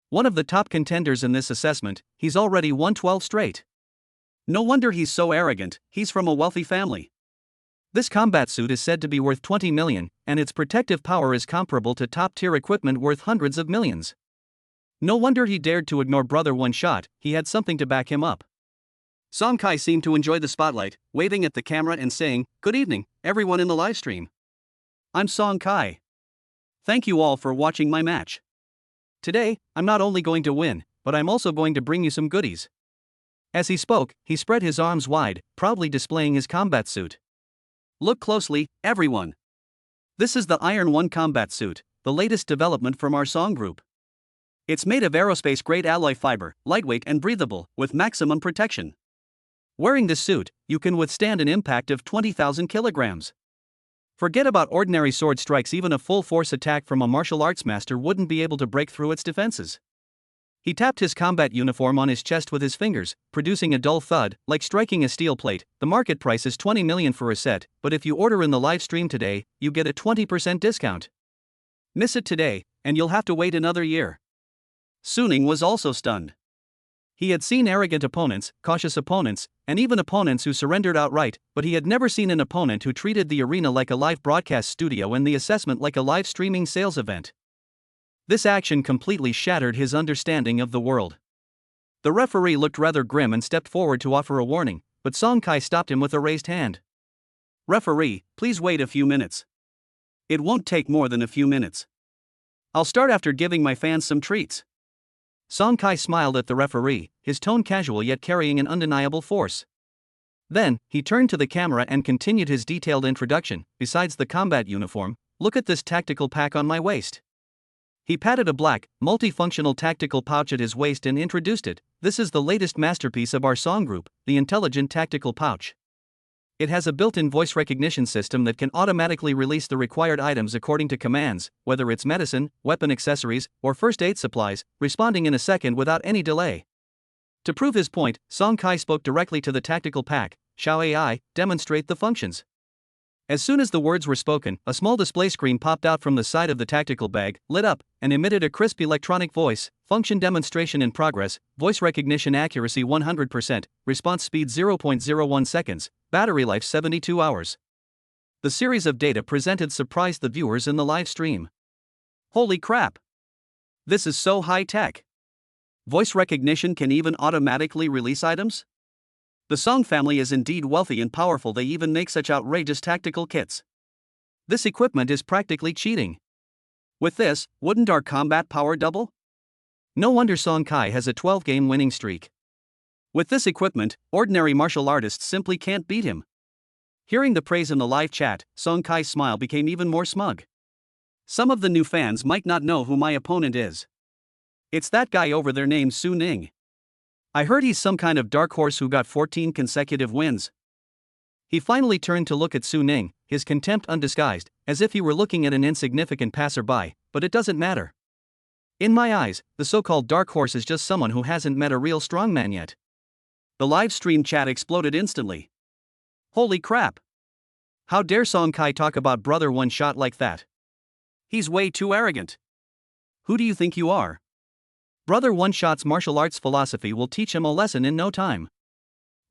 One of the top contenders in this assessment, he's already won 12 straight. No wonder he's so arrogant, he's from a wealthy family. This combat suit is said to be worth 20 million, and its protective power is comparable to top-tier equipment worth hundreds of millions. No wonder he dared to ignore Brother One Shot, he had something to back him up. Song Kai seemed to enjoy the spotlight, waving at the camera and saying, "Good evening, everyone in the livestream. I'm Song Kai. Thank you all for watching my match. Today, I'm not only going to win, but I'm also going to bring you some goodies." As he spoke, he spread his arms wide, proudly displaying his combat suit. Look closely, everyone. This is the Iron 1 combat suit, the latest development from our Song Group. It's made of aerospace-grade alloy fiber, lightweight and breathable, with maximum protection. Wearing this suit, you can withstand an impact of 20,000 kilograms. Forget about ordinary sword strikes, even a full-force attack from a martial arts master wouldn't be able to break through its defenses. He tapped his combat uniform on his chest with his fingers, producing a dull thud, like striking a steel plate. The market price is 20 million for a set, but if you order in the live stream today, you get a 20% discount. Miss it today, and you'll have to wait another year. Suning was also stunned. He had seen arrogant opponents, cautious opponents, and even opponents who surrendered outright, but he had never seen an opponent who treated the arena like a live broadcast studio and the assessment like a live streaming sales event. This action completely shattered his understanding of the world. The referee looked rather grim and stepped forward to offer a warning, but Song Kai stopped him with a raised hand. "Referee, please wait a few minutes. It won't take more than a few minutes. I'll start after giving my fans some treats." Song Kai smiled at the referee, his tone casual yet carrying an undeniable force. Then, he turned to the camera and continued his detailed introduction. "Besides the combat uniform, look at this tactical pack on my waist." He patted a black, multifunctional tactical pouch at his waist and introduced it. "This is the latest masterpiece of our Song Group, the Intelligent Tactical Pouch. It has a built-in voice recognition system that can automatically release the required items according to commands, whether it's medicine, weapon accessories, or first aid supplies, responding in a second without any delay." To prove his point, Song Kai spoke directly to the tactical pack. "Shall AI demonstrate the functions?" As soon as the words were spoken, a small display screen popped out from the side of the tactical bag, lit up, and emitted a crisp electronic voice. "Function demonstration in progress, voice recognition accuracy 100%, response speed 0.01 seconds, battery life 72 hours. The series of data presented surprised the viewers in the live stream. Holy crap! This is so high-tech. Voice recognition can even automatically release items? The Song family is indeed wealthy and powerful, they even make such outrageous tactical kits. This equipment is practically cheating. With this, wouldn't our combat power double? No wonder Song Kai has a 12-game winning streak. With this equipment, ordinary martial artists simply can't beat him." Hearing the praise in the live chat, Song Kai's smile became even more smug. "Some of the new fans might not know who my opponent is. It's that guy over there named Su Ning. I heard he's some kind of dark horse who got 14 consecutive wins." He finally turned to look at Su Ning, his contempt undisguised, as if he were looking at an insignificant passerby. "But it doesn't matter. In my eyes, the so-called dark horse is just someone who hasn't met a real strongman yet." The live stream chat exploded instantly. Holy crap! How dare Song Kai talk about Brother One Shot like that? He's way too arrogant. Who do you think you are? Brother One Shot's martial arts philosophy will teach him a lesson in no time.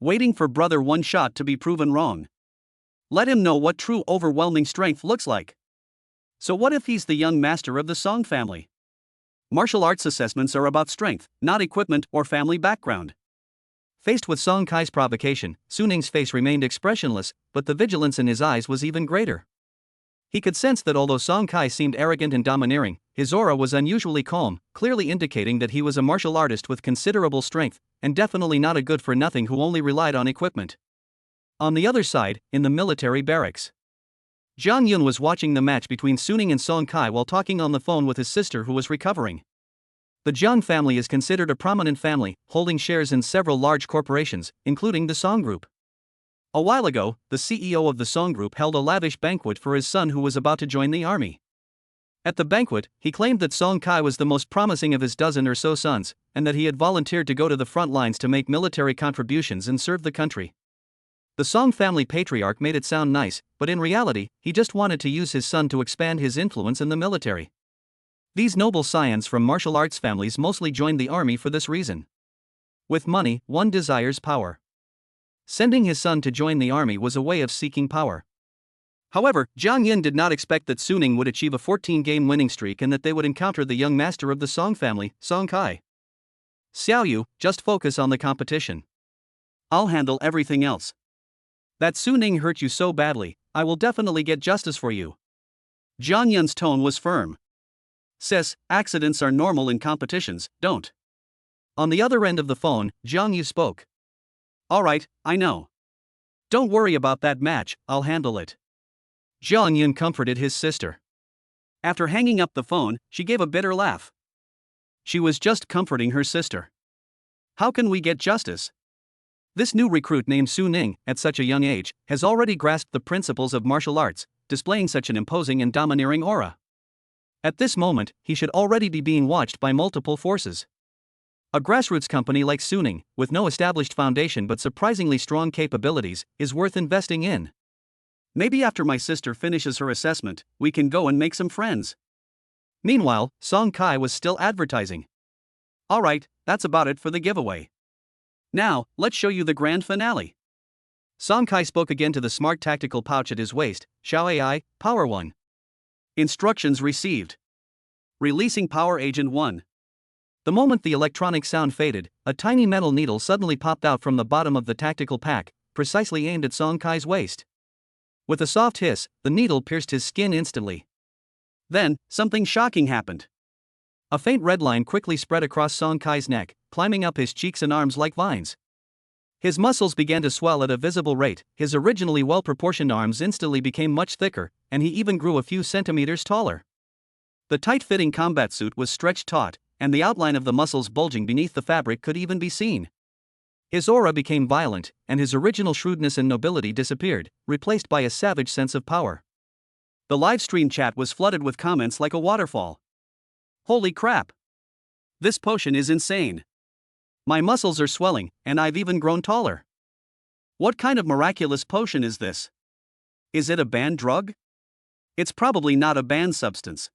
Waiting for Brother One Shot to be proven wrong. Let him know what true overwhelming strength looks like. So what if he's the young master of the Song family? Martial arts assessments are about strength, not equipment or family background. Faced with Song Kai's provocation, Su Ning's face remained expressionless, but the vigilance in his eyes was even greater. He could sense that although Song Kai seemed arrogant and domineering, his aura was unusually calm, clearly indicating that he was a martial artist with considerable strength, and definitely not a good-for-nothing who only relied on equipment. On the other side, in the military barracks, Jiang Yun was watching the match between Suning and Song Kai while talking on the phone with his sister who was recovering. The Jiang family is considered a prominent family, holding shares in several large corporations, including the Song Group. A while ago, the CEO of the Song Group held a lavish banquet for his son who was about to join the army. At the banquet, he claimed that Song Kai was the most promising of his dozen or so sons, and that he had volunteered to go to the front lines to make military contributions and serve the country. The Song family patriarch made it sound nice, but in reality, he just wanted to use his son to expand his influence in the military. These noble scions from martial arts families mostly joined the army for this reason. With money, one desires power. Sending his son to join the army was a way of seeking power. However, Jiang Yin did not expect that Suning would achieve a 14-game winning streak and that they would encounter the young master of the Song family, Song Kai. Xiao Yu, just focus on the competition. I'll handle everything else. That Suning hurt you so badly, I will definitely get justice for you. Jiang Yun's tone was firm. Sis, accidents are normal in competitions, don't. On the other end of the phone, Jiang Yu spoke. Alright, I know. Don't worry about that match, I'll handle it. Jiang Yun comforted his sister. After hanging up the phone, she gave a bitter laugh. She was just comforting her sister. How can we get justice? This new recruit named Su Ning, at such a young age, has already grasped the principles of martial arts, displaying such an imposing and domineering aura. At this moment, he should already be being watched by multiple forces. A grassroots company like Suning, with no established foundation but surprisingly strong capabilities, is worth investing in. Maybe after my sister finishes her assessment, we can go and make some friends. Meanwhile, Song Kai was still advertising. Alright, that's about it for the giveaway. Now, let's show you the grand finale. Song Kai spoke again to the smart tactical pouch at his waist. Xiao AI, Power 1. Instructions received. Releasing Power Agent 1. The moment the electronic sound faded, a tiny metal needle suddenly popped out from the bottom of the tactical pack, precisely aimed at Song Kai's waist. With a soft hiss, the needle pierced his skin instantly. Then, something shocking happened. A faint red line quickly spread across Song Kai's neck, climbing up his cheeks and arms like vines. His muscles began to swell at a visible rate, his originally well-proportioned arms instantly became much thicker, and he even grew a few centimeters taller. The tight-fitting combat suit was stretched taut, and the outline of the muscles bulging beneath the fabric could even be seen. His aura became violent, and his original shrewdness and nobility disappeared, replaced by a savage sense of power. The live-stream chat was flooded with comments like a waterfall. Holy crap! This potion is insane. My muscles are swelling, and I've even grown taller. What kind of miraculous potion is this? Is it a banned drug? It's probably not a banned substance.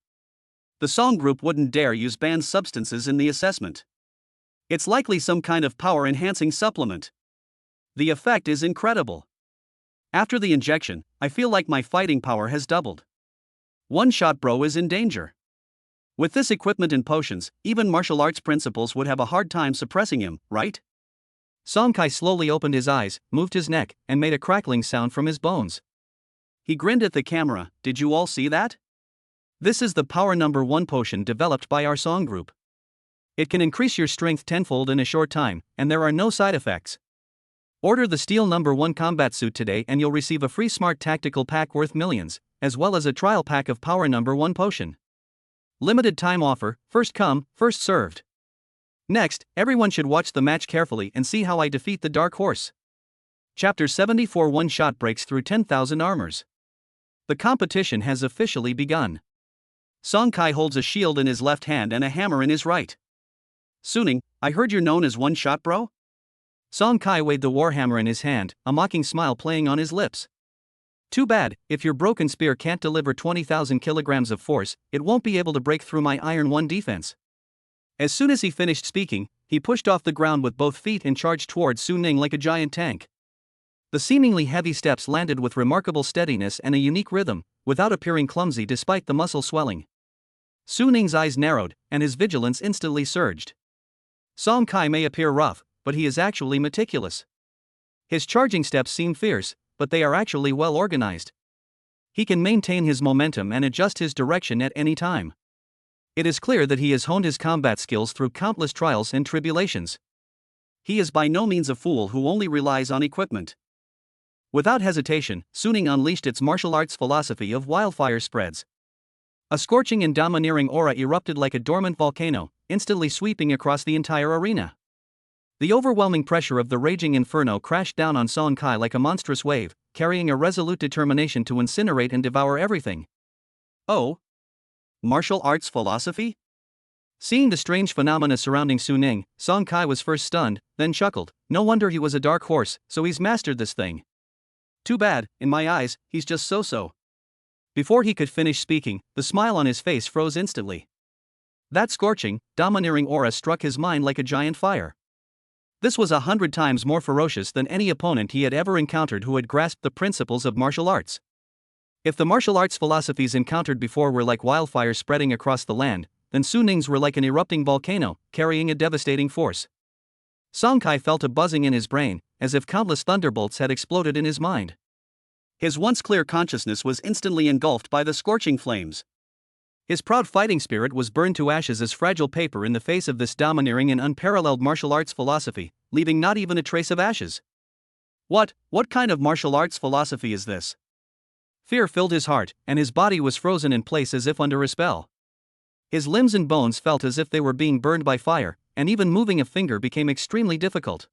The Song Group wouldn't dare use banned substances in the assessment. It's likely some kind of power-enhancing supplement. The effect is incredible. After the injection, I feel like my fighting power has doubled. One shot bro is in danger. With this equipment and potions, even martial arts principals would have a hard time suppressing him, right? Song Kai slowly opened his eyes, moved his neck, and made a crackling sound from his bones. He grinned at the camera. Did you all see that? This is the Power No. 1 potion developed by our Song Group. It can increase your strength tenfold in a short time, and there are no side effects. Order the Steel No. 1 combat suit today and you'll receive a free smart tactical pack worth millions, as well as a trial pack of Power No. 1 potion. Limited time offer, first come, first served. Next, everyone should watch the match carefully and see how I defeat the Dark Horse. Chapter 74 One Shot Breaks Through 10,000 Armors. The competition has officially begun. Song Kai holds a shield in his left hand and a hammer in his right. Suning, I heard you're known as One Shot Bro? Song Kai weighed the warhammer in his hand, a mocking smile playing on his lips. Too bad, if your broken spear can't deliver 20,000 kilograms of force, it won't be able to break through my Iron 1 defense. As soon as he finished speaking, he pushed off the ground with both feet and charged towards Su Ning like a giant tank. The seemingly heavy steps landed with remarkable steadiness and a unique rhythm, without appearing clumsy despite the muscle swelling. Su Ning's eyes narrowed, and his vigilance instantly surged. Song Kai may appear rough, but he is actually meticulous. His charging steps seem fierce, but they are actually well organized. He can maintain his momentum and adjust his direction at any time. It is clear that he has honed his combat skills through countless trials and tribulations. He is by no means a fool who only relies on equipment. Without hesitation, Suning unleashed its martial arts philosophy of wildfire spreads. A scorching and domineering aura erupted like a dormant volcano, instantly sweeping across the entire arena. The overwhelming pressure of the raging inferno crashed down on Song Kai like a monstrous wave, carrying a resolute determination to incinerate and devour everything. Oh? Martial arts philosophy? Seeing the strange phenomena surrounding Suning, Song Kai was first stunned, then chuckled. No wonder he was a dark horse, so he's mastered this thing. Too bad, in my eyes, he's just so-so. Before he could finish speaking, the smile on his face froze instantly. That scorching, domineering aura struck his mind like a giant fire. This was 100 times more ferocious than any opponent he had ever encountered who had grasped the principles of martial arts. If the martial arts philosophies encountered before were like wildfire spreading across the land, then Suning's were like an erupting volcano, carrying a devastating force. Song Kai felt a buzzing in his brain, as if countless thunderbolts had exploded in his mind. His once clear consciousness was instantly engulfed by the scorching flames. His proud fighting spirit was burned to ashes as fragile paper in the face of this domineering and unparalleled martial arts philosophy, leaving not even a trace of ashes. What kind of martial arts philosophy is this? Fear filled his heart, and his body was frozen in place as if under a spell. His limbs and bones felt as if they were being burned by fire, and even moving a finger became extremely difficult.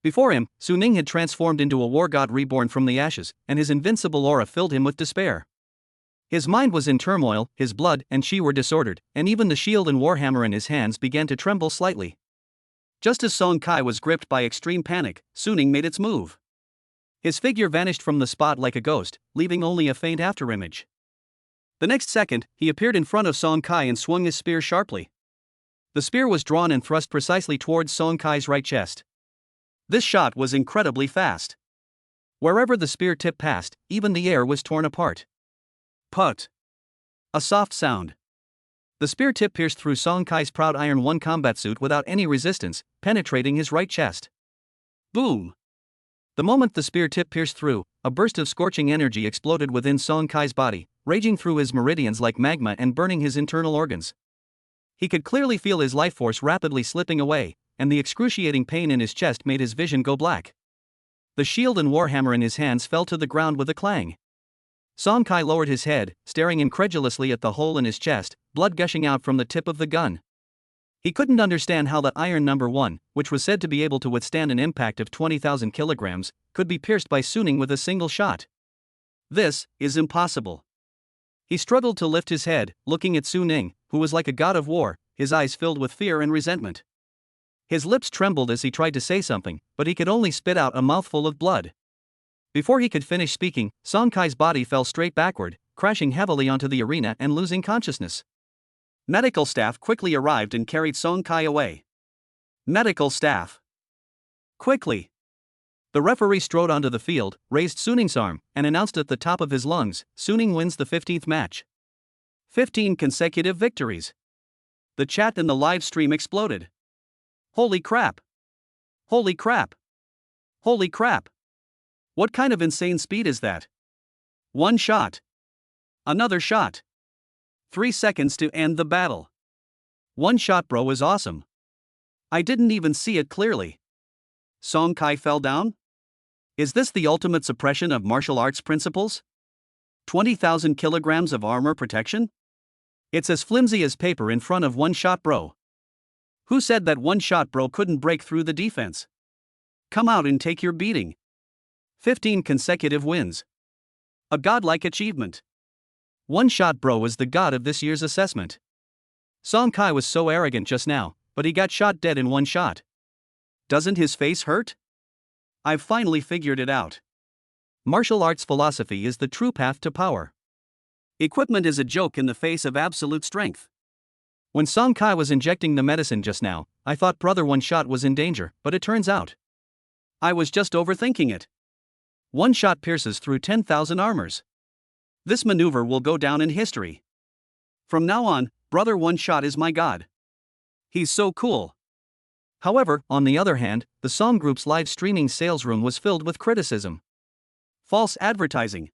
Before him, Suning had transformed into a war god reborn from the ashes, and his invincible aura filled him with despair. His mind was in turmoil, his blood and chi were disordered, and even the shield and warhammer in his hands began to tremble slightly. Just as Song Kai was gripped by extreme panic, Suning made its move. His figure vanished from the spot like a ghost, leaving only a faint afterimage. The next second, he appeared in front of Song Kai and swung his spear sharply. The spear was drawn and thrust precisely towards Song Kai's right chest. This shot was incredibly fast. Wherever the spear tip passed, even the air was torn apart. Put. A soft sound. The spear tip pierced through Song Kai's proud Iron 1 combat suit without any resistance, penetrating his right chest. Boom! The moment the spear tip pierced through, a burst of scorching energy exploded within Song Kai's body, raging through his meridians like magma and burning his internal organs. He could clearly feel his life force rapidly slipping away, and the excruciating pain in his chest made his vision go black. The shield and warhammer in his hands fell to the ground with a clang. Song Kai lowered his head, staring incredulously at the hole in his chest, blood gushing out from the tip of the gun. He couldn't understand how that Iron No. 1, which was said to be able to withstand an impact of 20,000 kilograms, could be pierced by Suning with a single shot. This is impossible. He struggled to lift his head, looking at Suning, who was like a god of war, his eyes filled with fear and resentment. His lips trembled as he tried to say something, but he could only spit out a mouthful of blood. Before he could finish speaking, Song Kai's body fell straight backward, crashing heavily onto the arena and losing consciousness. Medical staff quickly arrived and carried Song Kai away. Medical staff. Quickly. The referee strode onto the field, raised Suning's arm, and announced at the top of his lungs, Suning wins the 15th match. 15 consecutive victories. The chat in the live stream exploded. Holy crap! Holy crap! Holy crap! What kind of insane speed is that? One shot. Another shot. 3 seconds to end the battle. One shot, bro, is awesome. I didn't even see it clearly. Song Kai fell down? Is this the ultimate suppression of martial arts principles? 20,000 kilograms of armor protection? It's as flimsy as paper in front of one shot, bro. Who said that one shot, bro, couldn't break through the defense? Come out and take your beating. 15 consecutive wins. A godlike achievement. One shot, bro, was the god of this year's assessment. Song Kai was so arrogant just now, but he got shot dead in one shot. Doesn't his face hurt? I've finally figured it out. Martial arts philosophy is the true path to power. Equipment is a joke in the face of absolute strength. When Song Kai was injecting the medicine just now, I thought Brother One Shot was in danger, but it turns out I was just overthinking it. One shot pierces through 10,000 armors. This maneuver will go down in history. From now on, Brother One Shot is my god. He's so cool. However, on the other hand, the Song Group's live streaming sales room was filled with criticism. False advertising.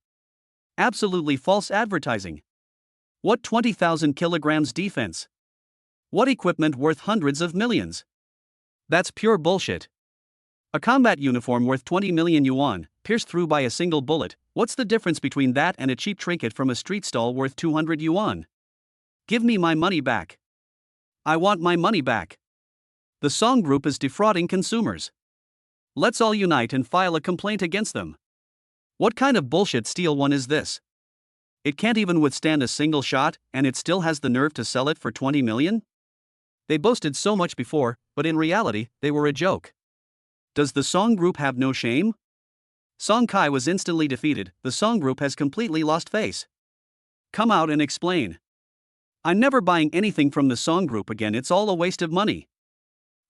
Absolutely false advertising. What 20,000 kilograms defense? What equipment worth hundreds of millions? That's pure bullshit. A combat uniform worth 20 million yuan, pierced through by a single bullet. What's the difference between that and a cheap trinket from a street stall worth 200 yuan? Give me my money back. I want my money back. The Song Group is defrauding consumers. Let's all unite and file a complaint against them. What kind of bullshit steel one is this? It can't even withstand a single shot, and it still has the nerve to sell it for 20 million? They boasted so much before, but in reality, they were a joke. Does the Song Group have no shame? Song Kai was instantly defeated. The Song Group has completely lost face. Come out and explain. I'm never buying anything from the Song Group again, it's all a waste of money.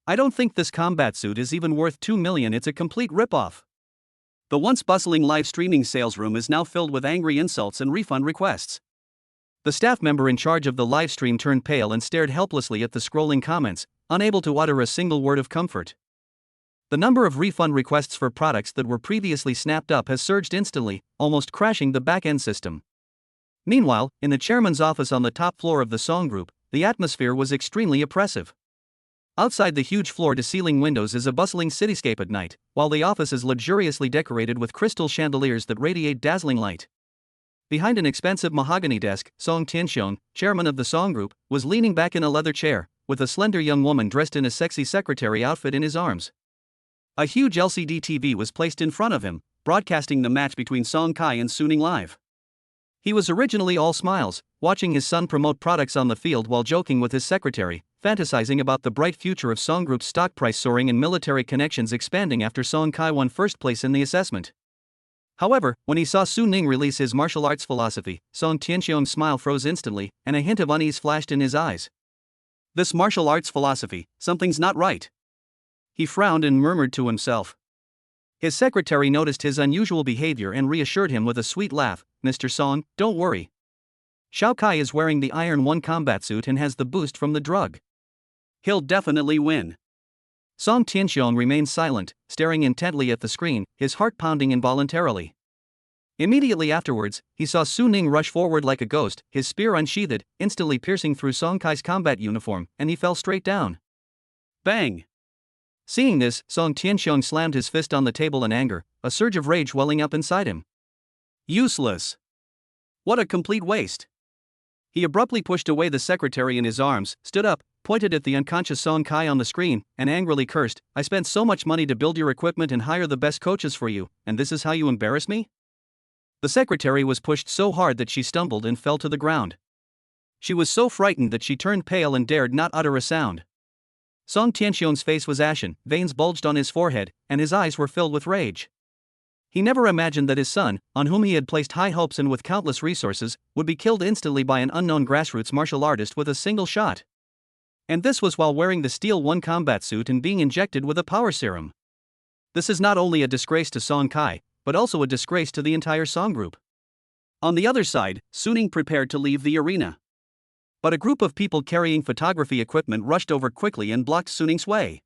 I don't think this combat suit is even worth 2 million, it's a complete ripoff. The once bustling live streaming sales room is now filled with angry insults and refund requests. The staff member in charge of the live stream turned pale and stared helplessly at the scrolling comments, unable to utter a single word of comfort. The number of refund requests for products that were previously snapped up has surged instantly, almost crashing the back-end system. Meanwhile, in the chairman's office on the top floor of the Song Group, the atmosphere was extremely oppressive. Outside the huge floor-to-ceiling windows is a bustling cityscape at night, while the office is luxuriously decorated with crystal chandeliers that radiate dazzling light. Behind an expensive mahogany desk, Song Tianxiong, chairman of the Song Group, was leaning back in a leather chair, with a slender young woman dressed in a sexy secretary outfit in his arms. A huge LCD TV was placed in front of him, broadcasting the match between Song Kai and Suning live. He was originally all smiles, watching his son promote products on the field while joking with his secretary, fantasizing about the bright future of Song Group's stock price soaring and military connections expanding after Song Kai won first place in the assessment. However, when he saw Su Ning release his martial arts philosophy, Song Tianxiong's smile froze instantly, and a hint of unease flashed in his eyes. This martial arts philosophy, something's not right. He frowned and murmured to himself. His secretary noticed his unusual behavior and reassured him with a sweet laugh. Mr. Song, don't worry. Xiao Kai is wearing the Iron 1 combat suit and has the boost from the drug. He'll definitely win. Song Tianxiong remained silent, staring intently at the screen, his heart pounding involuntarily. Immediately afterwards, he saw Su Ning rush forward like a ghost, his spear unsheathed, instantly piercing through Song Kai's combat uniform, and he fell straight down. Bang! Seeing this, Song Tianxiong slammed his fist on the table in anger, a surge of rage welling up inside him. Useless! What a complete waste! He abruptly pushed away the secretary in his arms, stood up, pointed at the unconscious Song Kai on the screen, and angrily cursed, I spent so much money to build your equipment and hire the best coaches for you, and this is how you embarrass me? The secretary was pushed so hard that she stumbled and fell to the ground. She was so frightened that she turned pale and dared not utter a sound. Song Tianxiong's face was ashen, veins bulged on his forehead, and his eyes were filled with rage. He never imagined that his son, on whom he had placed high hopes and with countless resources, would be killed instantly by an unknown grassroots martial artist with a single shot. And this was while wearing the Steel 1 combat suit and being injected with a power serum. This is not only a disgrace to Song Kai, but also a disgrace to the entire Song Group. On the other side, Su Ning prepared to leave the arena. But a group of people carrying photography equipment rushed over quickly and blocked Su Ning's way.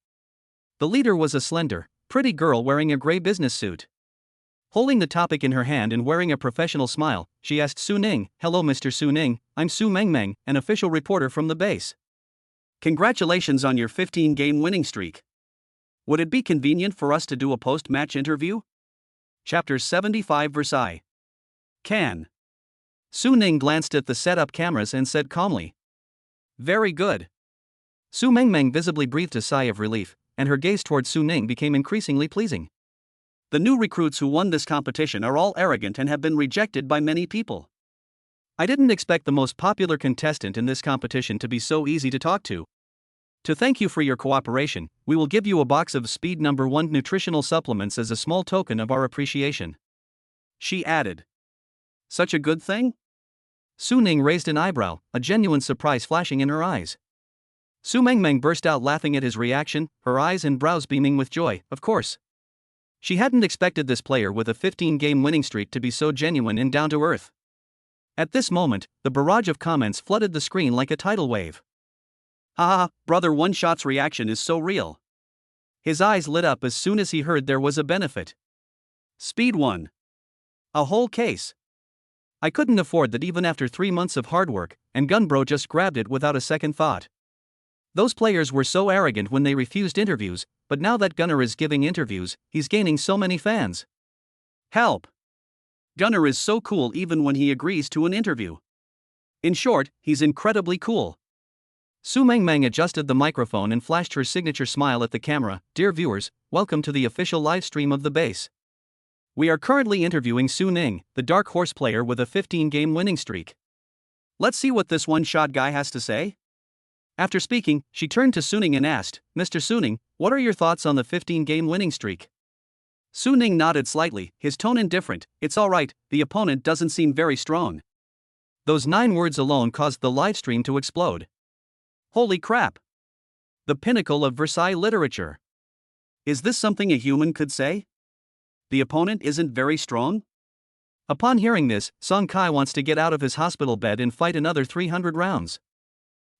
The leader was a slender, pretty girl wearing a gray business suit. Holding the topic in her hand and wearing a professional smile, she asked Su Ning, "Hello Mr. Su Ning, I'm Su Mengmeng, an official reporter from the base. Congratulations on your 15-game winning streak. Would it be convenient for us to do a post-match interview?" Chapter 75 Versailles. Can. Su Ning glanced at the set-up cameras and said calmly. Very good. Su Mengmeng visibly breathed a sigh of relief, and her gaze toward Su Ning became increasingly pleasing. The new recruits who won this competition are all arrogant and have been rejected by many people. I didn't expect the most popular contestant in this competition to be so easy to talk to. To thank you for your cooperation, we will give you a box of Speed No. 1 nutritional supplements as a small token of our appreciation. She added. Such a good thing? Su Ning raised an eyebrow, a genuine surprise flashing in her eyes. Su Mengmeng burst out laughing at his reaction, her eyes and brows beaming with joy, of course. She hadn't expected this player with a 15-game winning streak to be so genuine and down-to-earth. At this moment, the barrage of comments flooded the screen like a tidal wave. Haha, brother One Shot's reaction is so real. His eyes lit up as soon as he heard there was a benefit. Speed 1. A whole case. I couldn't afford that even after 3 months of hard work, and Gunbro just grabbed it without a second thought. Those players were so arrogant when they refused interviews, but now that Gunnar is giving interviews, he's gaining so many fans. Help! Gunnar is so cool even when he agrees to an interview. In short, he's incredibly cool. Su Mengmeng adjusted the microphone and flashed her signature smile at the camera. Dear viewers, welcome to the official live stream of the base. We are currently interviewing Su Ning, the Dark Horse player with a 15-game winning streak. Let's see what this one-shot guy has to say. After speaking, she turned to Su Ning and asked, Mr. Su Ning, what are your thoughts on the 15-game winning streak? Su Ning nodded slightly, his tone indifferent. It's alright, the opponent doesn't seem very strong. Those 9 words alone caused the livestream to explode. Holy crap! The pinnacle of Versailles literature. Is this something a human could say? The opponent isn't very strong? Upon hearing this, Song Kai wants to get out of his hospital bed and fight another 300 rounds.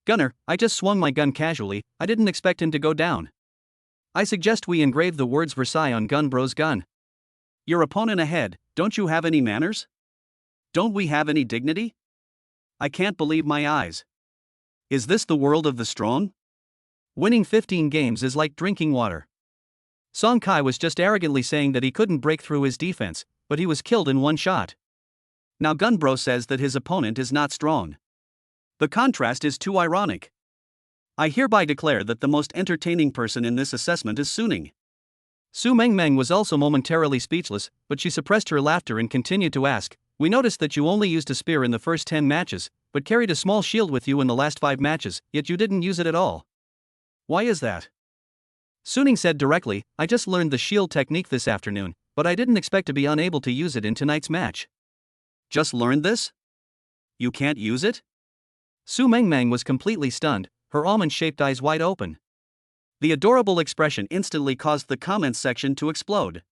Gunnar, I just swung my gun casually, I didn't expect him to go down. I suggest we engrave the words Versailles on Gun Bro's gun. Your opponent ahead, don't you have any manners? Don't we have any dignity? I can't believe my eyes. Is this the world of the strong? Winning 15 games is like drinking water. Song Kai was just arrogantly saying that he couldn't break through his defense, but he was killed in one shot. Now Gun Bro says that his opponent is not strong. The contrast is too ironic. I hereby declare that the most entertaining person in this assessment is Su Ning. Su Mengmeng was also momentarily speechless, but she suppressed her laughter and continued to ask, we noticed that you only used a spear in the first 10 matches, but carried a small shield with you in the last 5 matches, yet you didn't use it at all. Why is that? Su Ning said directly, I just learned the shield technique this afternoon, but I didn't expect to be unable to use it in tonight's match. Just learned this? You can't use it? Su Mengmeng was completely stunned, her almond-shaped eyes wide open. The adorable expression instantly caused the comments section to explode.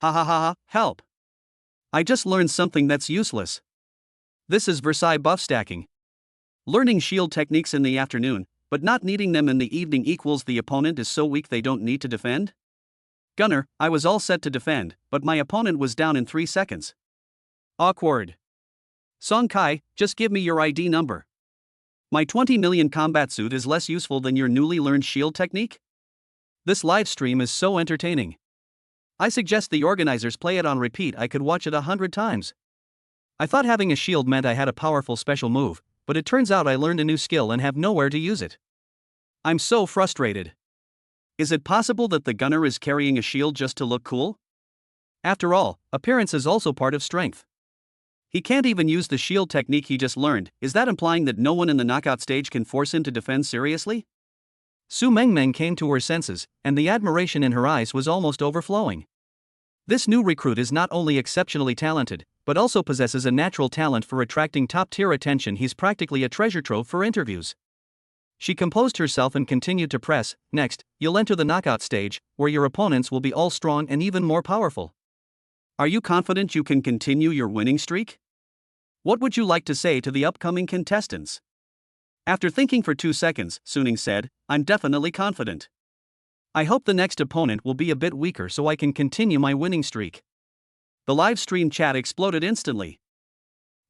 Ha ha ha ha, help! I just learned something that's useless. This is Versailles buff stacking. Learning shield techniques in the afternoon, but not needing them in the evening equals the opponent is so weak they don't need to defend? Gunnar, I was all set to defend, but my opponent was down in 3 seconds. Awkward. Song Kai, just give me your ID number. My 20 million combat suit is less useful than your newly learned shield technique? This live stream is so entertaining. I suggest the organizers play it on repeat. I could watch it 100 times. I thought having a shield meant I had a powerful special move, but it turns out I learned a new skill and have nowhere to use it. I'm so frustrated. Is it possible that the gunner is carrying a shield just to look cool? After all, appearance is also part of strength. He can't even use the shield technique he just learned. Is that implying that no one in the knockout stage can force him to defend seriously? Su Mengmeng came to her senses, and the admiration in her eyes was almost overflowing. This new recruit is not only exceptionally talented, but also possesses a natural talent for attracting top-tier attention. He's practically a treasure trove for interviews. She composed herself and continued to press. Next, you'll enter the knockout stage, where your opponents will be all strong and even more powerful. Are you confident you can continue your winning streak? What would you like to say to the upcoming contestants? After thinking for 2 seconds, Su Ning said, I'm definitely confident. I hope the next opponent will be a bit weaker so I can continue my winning streak. The live stream chat exploded instantly.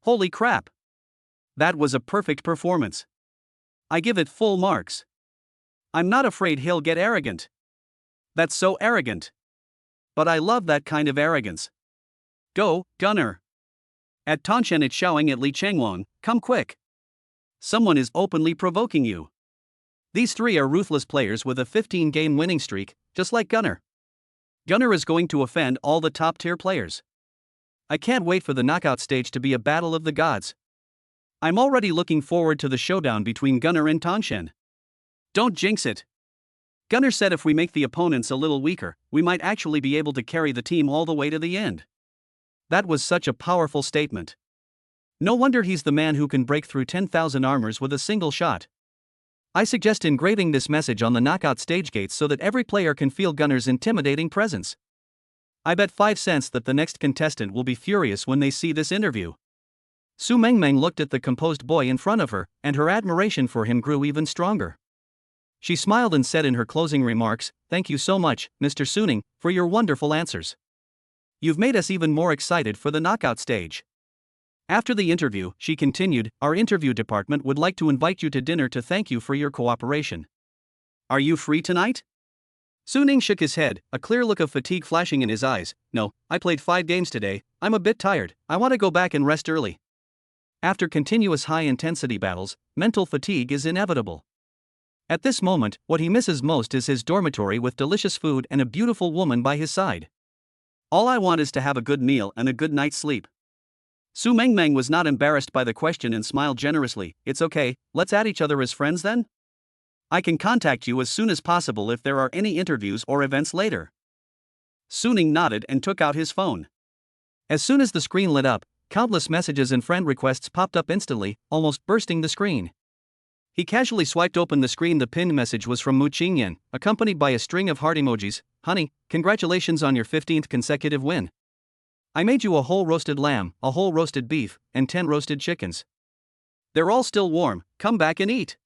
Holy crap! That was a perfect performance. I give it full marks. I'm not afraid he'll get arrogant. That's so arrogant. But I love that kind of arrogance. Go, Gunner. At Tanshan it's shouting at Li Chengwang, come quick. Someone is openly provoking you. These 3 are ruthless players with a 15-game winning streak, just like Gunner. Gunner is going to offend all the top-tier players. I can't wait for the knockout stage to be a battle of the gods. I'm already looking forward to the showdown between Gunner and Tanshan. Don't jinx it. Gunner said if we make the opponents a little weaker, we might actually be able to carry the team all the way to the end. That was such a powerful statement. No wonder he's the man who can break through 10,000 armors with a single shot. I suggest engraving this message on the knockout stage gates so that every player can feel Gunner's intimidating presence. I bet 5 cents that the next contestant will be furious when they see this interview. Su Mengmeng looked at the composed boy in front of her, and her admiration for him grew even stronger. She smiled and said in her closing remarks, Thank you so much, Mr. Su Ning, for your wonderful answers. You've made us even more excited for the knockout stage. After the interview, she continued, our interview department would like to invite you to dinner to thank you for your cooperation. Are you free tonight? Suning shook his head, a clear look of fatigue flashing in his eyes. No, I played 5 games today, I'm a bit tired, I want to go back and rest early. After continuous high-intensity battles, mental fatigue is inevitable. At this moment, what he misses most is his dormitory with delicious food and a beautiful woman by his side. All I want is to have a good meal and a good night's sleep. Su Mengmeng was not embarrassed by the question and smiled generously. It's okay, let's add each other as friends then? I can contact you as soon as possible if there are any interviews or events later. Suning nodded and took out his phone. As soon as the screen lit up, countless messages and friend requests popped up instantly, almost bursting the screen. He casually swiped open the screen. The pinned message was from Mu Qingyan, accompanied by a string of heart emojis. Honey, congratulations on your 15th consecutive win. I made you a whole roasted lamb, a whole roasted beef, and 10 roasted chickens. They're all still warm, come back and eat.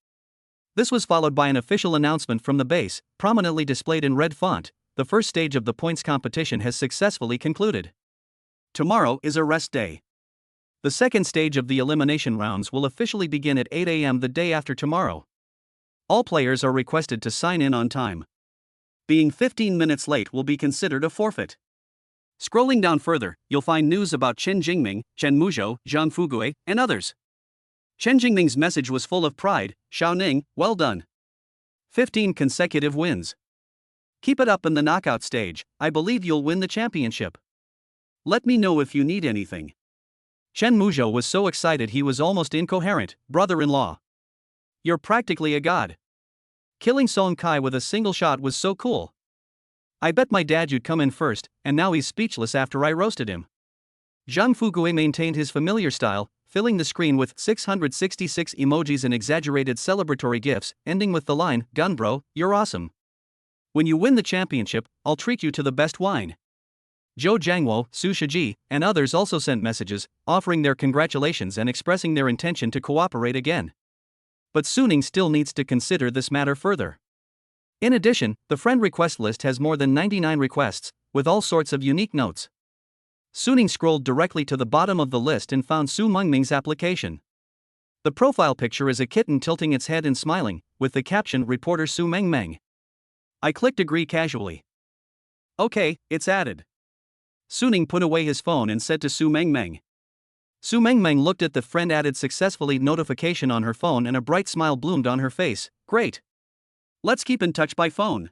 This was followed by an official announcement from the base, prominently displayed in red font. The first stage of the points competition has successfully concluded. Tomorrow is a rest day. The second stage of the elimination rounds will officially begin at 8 a.m. the day after tomorrow. All players are requested to sign in on time. Being 15 minutes late will be considered a forfeit. Scrolling down further, you'll find news about Chen Jingming, Chen Muzhou, Zhang Fugui, and others. Chen Jingming's message was full of pride. Xiao Ning, well done. 15 consecutive wins. Keep it up in the knockout stage, I believe you'll win the championship. Let me know if you need anything. Chen Muzhou was so excited he was almost incoherent. Brother-in-law. You're practically a god. Killing Song Kai with a single shot was so cool. I bet my dad you'd come in first, and now he's speechless after I roasted him. Zhang Fugui maintained his familiar style, filling the screen with 666 emojis and exaggerated celebratory gifs, ending with the line, Gun bro, you're awesome. When you win the championship, I'll treat you to the best wine. Zhou Jiangwo, Su Shiji, and others also sent messages, offering their congratulations and expressing their intention to cooperate again. But Suning still needs to consider this matter further. In addition, the friend request list has more than 99 requests, with all sorts of unique notes. Suning scrolled directly to the bottom of the list and found Su Mengming's application. The profile picture is a kitten tilting its head and smiling, with the caption Reporter Su Mengmeng. I clicked agree casually. Okay, it's added. Suning put away his phone and said to Su Mengmeng. Su Mengmeng looked at the friend added successfully notification on her phone and a bright smile bloomed on her face. Great. Let's keep in touch by phone.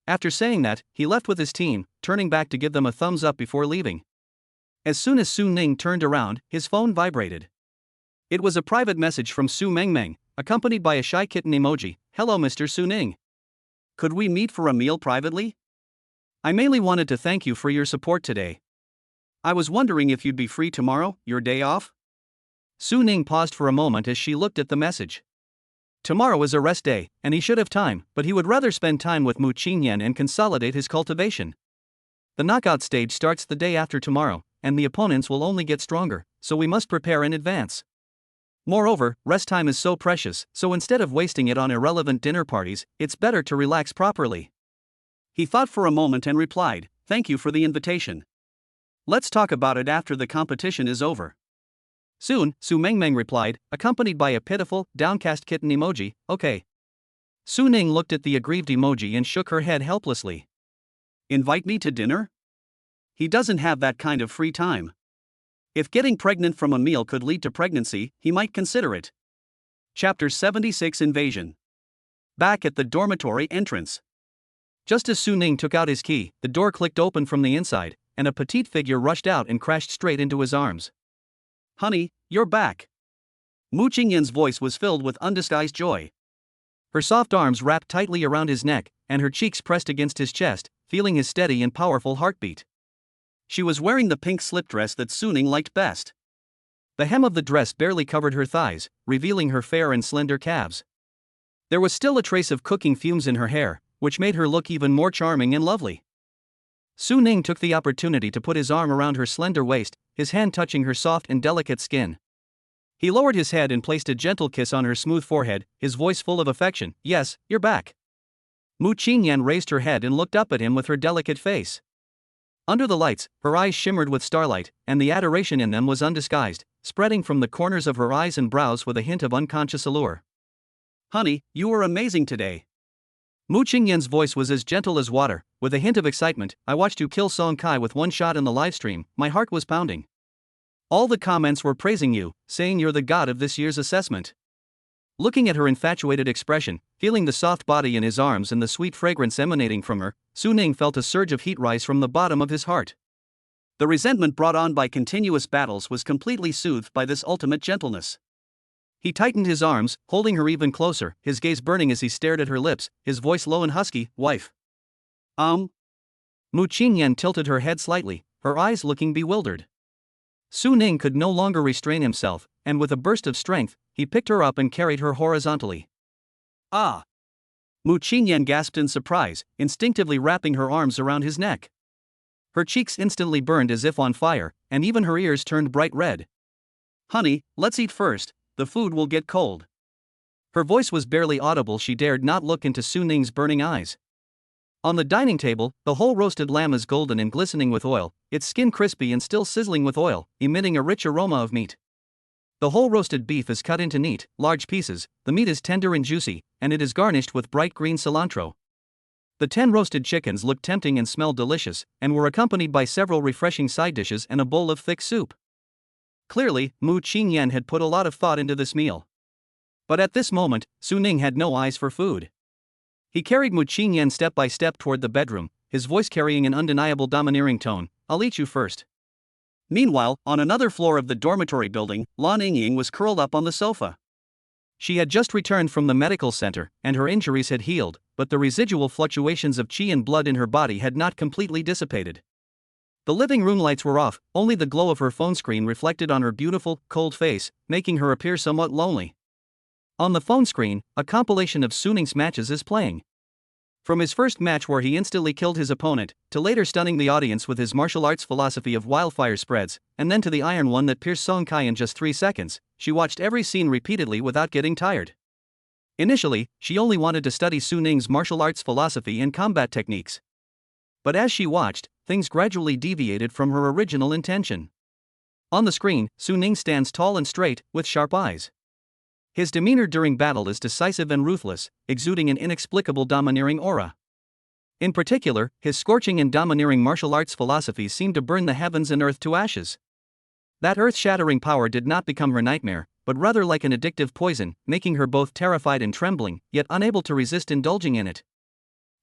After saying that, he left with his team, turning back to give them a thumbs up before leaving. As soon as Su Ning turned around, his phone vibrated. It was a private message from Su Mengmeng, accompanied by a shy kitten emoji. Hello Mr. Su Ning. Could we meet for a meal privately? I mainly wanted to thank you for your support today. I was wondering if you'd be free tomorrow, your day off? Su Ning paused for a moment as she looked at the message. Tomorrow is a rest day, and he should have time, but he would rather spend time with Mu Qingyan and consolidate his cultivation. The knockout stage starts the day after tomorrow, and the opponents will only get stronger, so we must prepare in advance. Moreover, rest time is so precious, so instead of wasting it on irrelevant dinner parties, it's better to relax properly. He thought for a moment and replied, thank you for the invitation. Let's talk about it after the competition is over. Soon, Su Mengmeng replied, accompanied by a pitiful, downcast kitten emoji. Okay. Su Ning looked at the aggrieved emoji and shook her head helplessly. Invite me to dinner? He doesn't have that kind of free time. If getting pregnant from a meal could lead to pregnancy, he might consider it. Chapter 76 Invasion. Back at the dormitory entrance. Just as Su Ning took out his key, the door clicked open from the inside, and a petite figure rushed out and crashed straight into his arms. Honey, you're back. Mu Qingyan's voice was filled with undisguised joy. Her soft arms wrapped tightly around his neck, and her cheeks pressed against his chest, feeling his steady and powerful heartbeat. She was wearing the pink slip dress that Suning liked best. The hem of the dress barely covered her thighs, revealing her fair and slender calves. There was still a trace of cooking fumes in her hair, which made her look even more charming and lovely. Su Ning took the opportunity to put his arm around her slender waist, his hand touching her soft and delicate skin. He lowered his head and placed a gentle kiss on her smooth forehead, his voice full of affection. Yes, you're back. Mu Qingyan raised her head and looked up at him with her delicate face. Under the lights, her eyes shimmered with starlight, and the adoration in them was undisguised. spreading from the corners of her eyes and brows with a hint of unconscious allure. "Honey, you were amazing today." Mu Qingyan's voice was as gentle as water, with a hint of excitement. "I watched you kill Song Kai with one shot in the livestream, my heart was pounding. All the comments were praising you, saying you're the god of this year's assessment." Looking at her infatuated expression, feeling the soft body in his arms and the sweet fragrance emanating from her, Su Ning felt a surge of heat rise from the bottom of his heart. The resentment brought on by continuous battles was completely soothed by this ultimate gentleness. He tightened his arms, holding her even closer, his gaze burning as he stared at her lips, his voice low and husky. "Wife." Mu Qingyan tilted her head slightly, her eyes looking bewildered. Su Ning could no longer restrain himself, and with a burst of strength, he picked her up and carried her horizontally. "Ah!" Mu Qingyan gasped in surprise, instinctively wrapping her arms around his neck. Her cheeks instantly burned as if on fire, and even her ears turned bright red. "Honey, let's eat first, the food will get cold." Her voice was barely audible. She dared not look into Su Ning's burning eyes. On the dining table, the whole roasted lamb is golden and glistening with oil, its skin crispy and still sizzling with oil, emitting a rich aroma of meat. The whole roasted beef is cut into neat, large pieces, the meat is tender and juicy, and it is garnished with bright green cilantro. The 10 roasted chickens looked tempting and smelled delicious, and were accompanied by several refreshing side dishes and a bowl of thick soup. Clearly, Mu Qingyan had put a lot of thought into this meal. But at this moment, Su Ning had no eyes for food. He carried Mu Qingyan step by step toward the bedroom, his voice carrying an undeniable domineering tone. "I'll eat you first." Meanwhile, on another floor of the dormitory building, Lan Yingying was curled up on the sofa. She had just returned from the medical center, and her injuries had healed, but the residual fluctuations of qi and blood in her body had not completely dissipated. The living room lights were off, only the glow of her phone screen reflected on her beautiful, cold face, making her appear somewhat lonely. On the phone screen, a compilation of Su Ning's matches is playing. From his first match where he instantly killed his opponent, to later stunning the audience with his martial arts philosophy of wildfire spreads, and then to the iron one that pierced Song Kai in just 3 seconds, she watched every scene repeatedly without getting tired. Initially, she only wanted to study Su Ning's martial arts philosophy and combat techniques. But as she watched, things gradually deviated from her original intention. On the screen, Su Ning stands tall and straight, with sharp eyes. His demeanor during battle is decisive and ruthless, exuding an inexplicable domineering aura. In particular, his scorching and domineering martial arts philosophy seemed to burn the heavens and earth to ashes. That earth-shattering power did not become her nightmare, but rather like an addictive poison, making her both terrified and trembling, yet unable to resist indulging in it.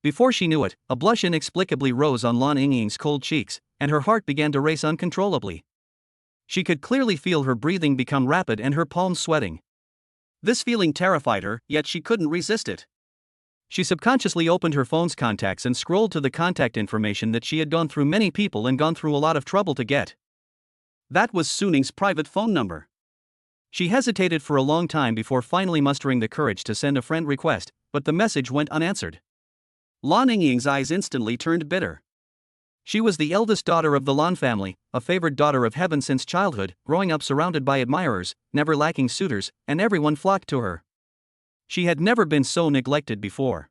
Before she knew it, a blush inexplicably rose on Lan Yingying's cold cheeks, and her heart began to race uncontrollably. She could clearly feel her breathing become rapid and her palms sweating. This feeling terrified her, yet she couldn't resist it. She subconsciously opened her phone's contacts and scrolled to the contact information that she had gone through many people and gone through a lot of trouble to get. That was Su Ning's private phone number. She hesitated for a long time before finally mustering the courage to send a friend request, but the message went unanswered. Lan Yingying's eyes instantly turned bitter. She was the eldest daughter of the Lan family, a favored daughter of heaven since childhood, growing up surrounded by admirers, never lacking suitors, and everyone flocked to her. She had never been so neglected before.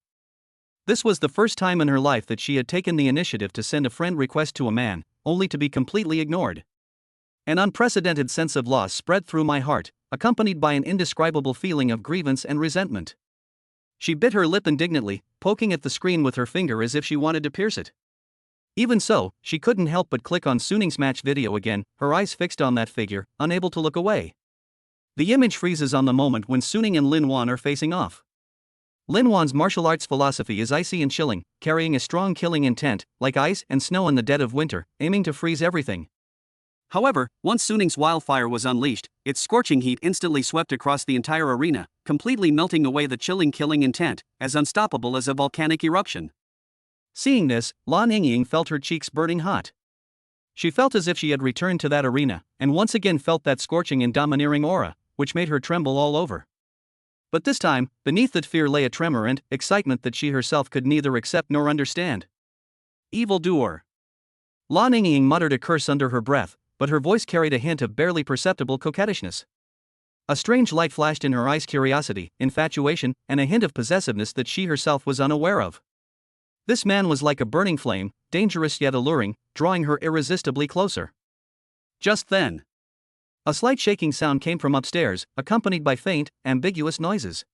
This was the first time in her life that she had taken the initiative to send a friend request to a man, only to be completely ignored. An unprecedented sense of loss spread through my heart, accompanied by an indescribable feeling of grievance and resentment. She bit her lip indignantly, poking at the screen with her finger as if she wanted to pierce it. Even so, she couldn't help but click on Su Ning's match video again, her eyes fixed on that figure, unable to look away. The image freezes on the moment when Su Ning and Lin Wan are facing off. Lin Wan's martial arts philosophy is icy and chilling, carrying a strong killing intent, like ice and snow in the dead of winter, aiming to freeze everything. However, once Su Ning's wildfire was unleashed, its scorching heat instantly swept across the entire arena, completely melting away the chilling killing intent, as unstoppable as a volcanic eruption. Seeing this, Lan Yingying felt her cheeks burning hot. She felt as if she had returned to that arena, and once again felt that scorching and domineering aura, which made her tremble all over. But this time, beneath that fear lay a tremor and excitement that she herself could neither accept nor understand. Evildoer. Lan Yingying muttered a curse under her breath, but her voice carried a hint of barely perceptible coquettishness. A strange light flashed in her eyes: curiosity, infatuation, and a hint of possessiveness that she herself was unaware of. This man was like a burning flame, dangerous yet alluring, drawing her irresistibly closer. Just then, A slight shaking sound came from upstairs, accompanied by faint, ambiguous noises.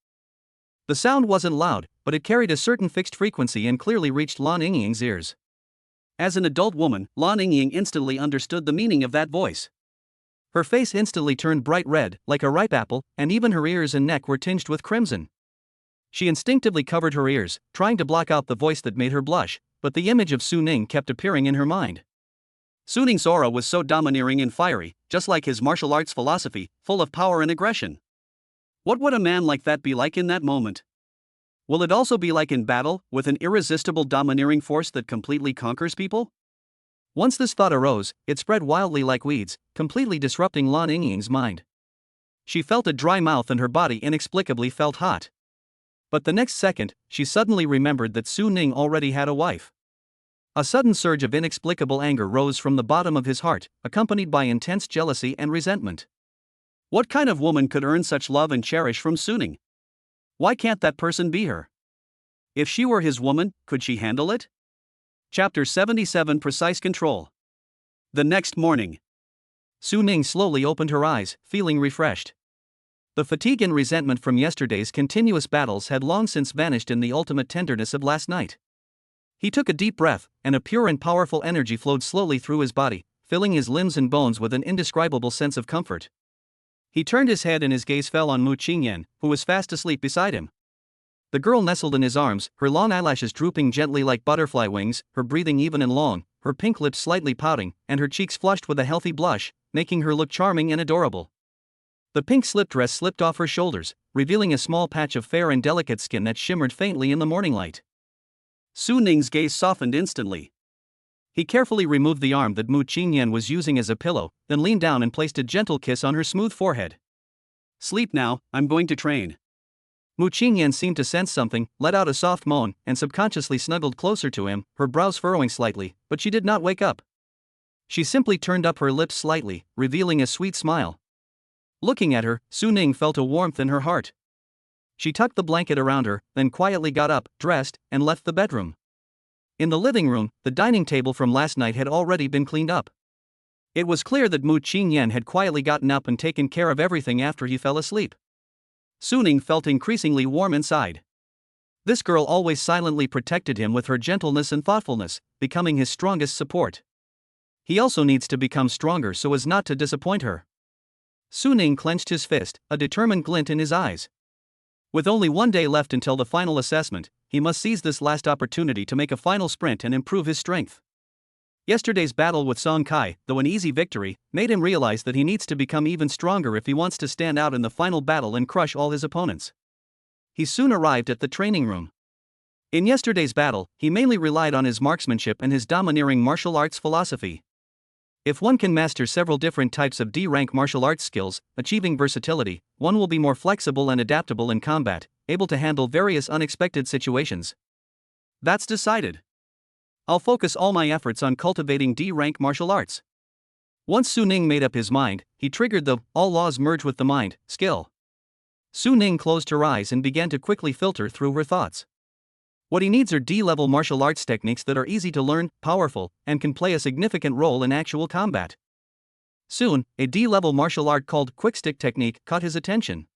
The sound wasn't loud, but it carried a certain fixed frequency and clearly reached Lan Yingying's ears. As an adult woman, Lan Yingying instantly understood the meaning of that voice. Her face instantly turned bright red, like a ripe apple, and even her ears and neck were tinged with crimson. She instinctively covered her ears, trying to block out the voice that made her blush, but the image of Su Ning kept appearing in her mind. Su Ning's aura was so domineering and fiery, just like his martial arts philosophy, full of power and aggression. What would a man like that be like in that moment? Will it also be like in battle, with an irresistible domineering force that completely conquers people? Once this thought arose, it spread wildly like weeds, completely disrupting Lan Yingying's mind. She felt a dry mouth and her body inexplicably felt hot. But the next second, she suddenly remembered that Su Ning already had a wife. A sudden surge of inexplicable anger rose from the bottom of his heart, accompanied by intense jealousy and resentment. What kind of woman could earn such love and cherish from Su Ning? Why can't that person be her? If she were his woman, could she handle it? Chapter 77 Precise Control. The next morning, Su Ning slowly opened her eyes, feeling refreshed. The fatigue and resentment from yesterday's continuous battles had long since vanished in the ultimate tenderness of last night. He took a deep breath, and a pure and powerful energy flowed slowly through his body, filling his limbs and bones with an indescribable sense of comfort. He turned his head and his gaze fell on Mu Qingyan, who was fast asleep beside him. The girl nestled in his arms, her long eyelashes drooping gently like butterfly wings, her breathing even and long, her pink lips slightly pouting, and her cheeks flushed with a healthy blush, making her look charming and adorable. The pink slip dress slipped off her shoulders, revealing a small patch of fair and delicate skin that shimmered faintly in the morning light. Su Ning's gaze softened instantly. He carefully removed the arm that Mu Qingyan was using as a pillow, then leaned down and placed a gentle kiss on her smooth forehead. Sleep now, I'm going to train. Mu Qingyan seemed to sense something, let out a soft moan, and subconsciously snuggled closer to him, her brows furrowing slightly, but she did not wake up. She simply turned up her lips slightly, revealing a sweet smile. Looking at her, Su Ning felt a warmth in her heart. She tucked the blanket around her, then quietly got up, dressed, and left the bedroom. In the living room, the dining table from last night had already been cleaned up. It was clear that Mu Qingyan had quietly gotten up and taken care of everything after he fell asleep. Su Ning felt increasingly warm inside. This girl always silently protected him with her gentleness and thoughtfulness, becoming his strongest support. He also needs to become stronger so as not to disappoint her. Su Ning clenched his fist, a determined glint in his eyes. With only one day left until the final assessment, he must seize this last opportunity to make a final sprint and improve his strength. Yesterday's battle with Song Kai, though an easy victory, made him realize that he needs to become even stronger if he wants to stand out in the final battle and crush all his opponents. He soon arrived at the training room. In yesterday's battle, he mainly relied on his marksmanship and his domineering martial arts philosophy. If one can master several different types of D-rank martial arts skills, achieving versatility, one will be more flexible and adaptable in combat, able to handle various unexpected situations. That's decided. I'll focus all my efforts on cultivating D-rank martial arts. Once Su Ning made up his mind, he triggered the "all laws merge with the mind" skill. Su Ning closed her eyes and began to quickly filter through her thoughts. What he needs are D-level martial arts techniques that are easy to learn, powerful, and can play a significant role in actual combat. Soon, a D-level martial art called quick stick technique caught his attention.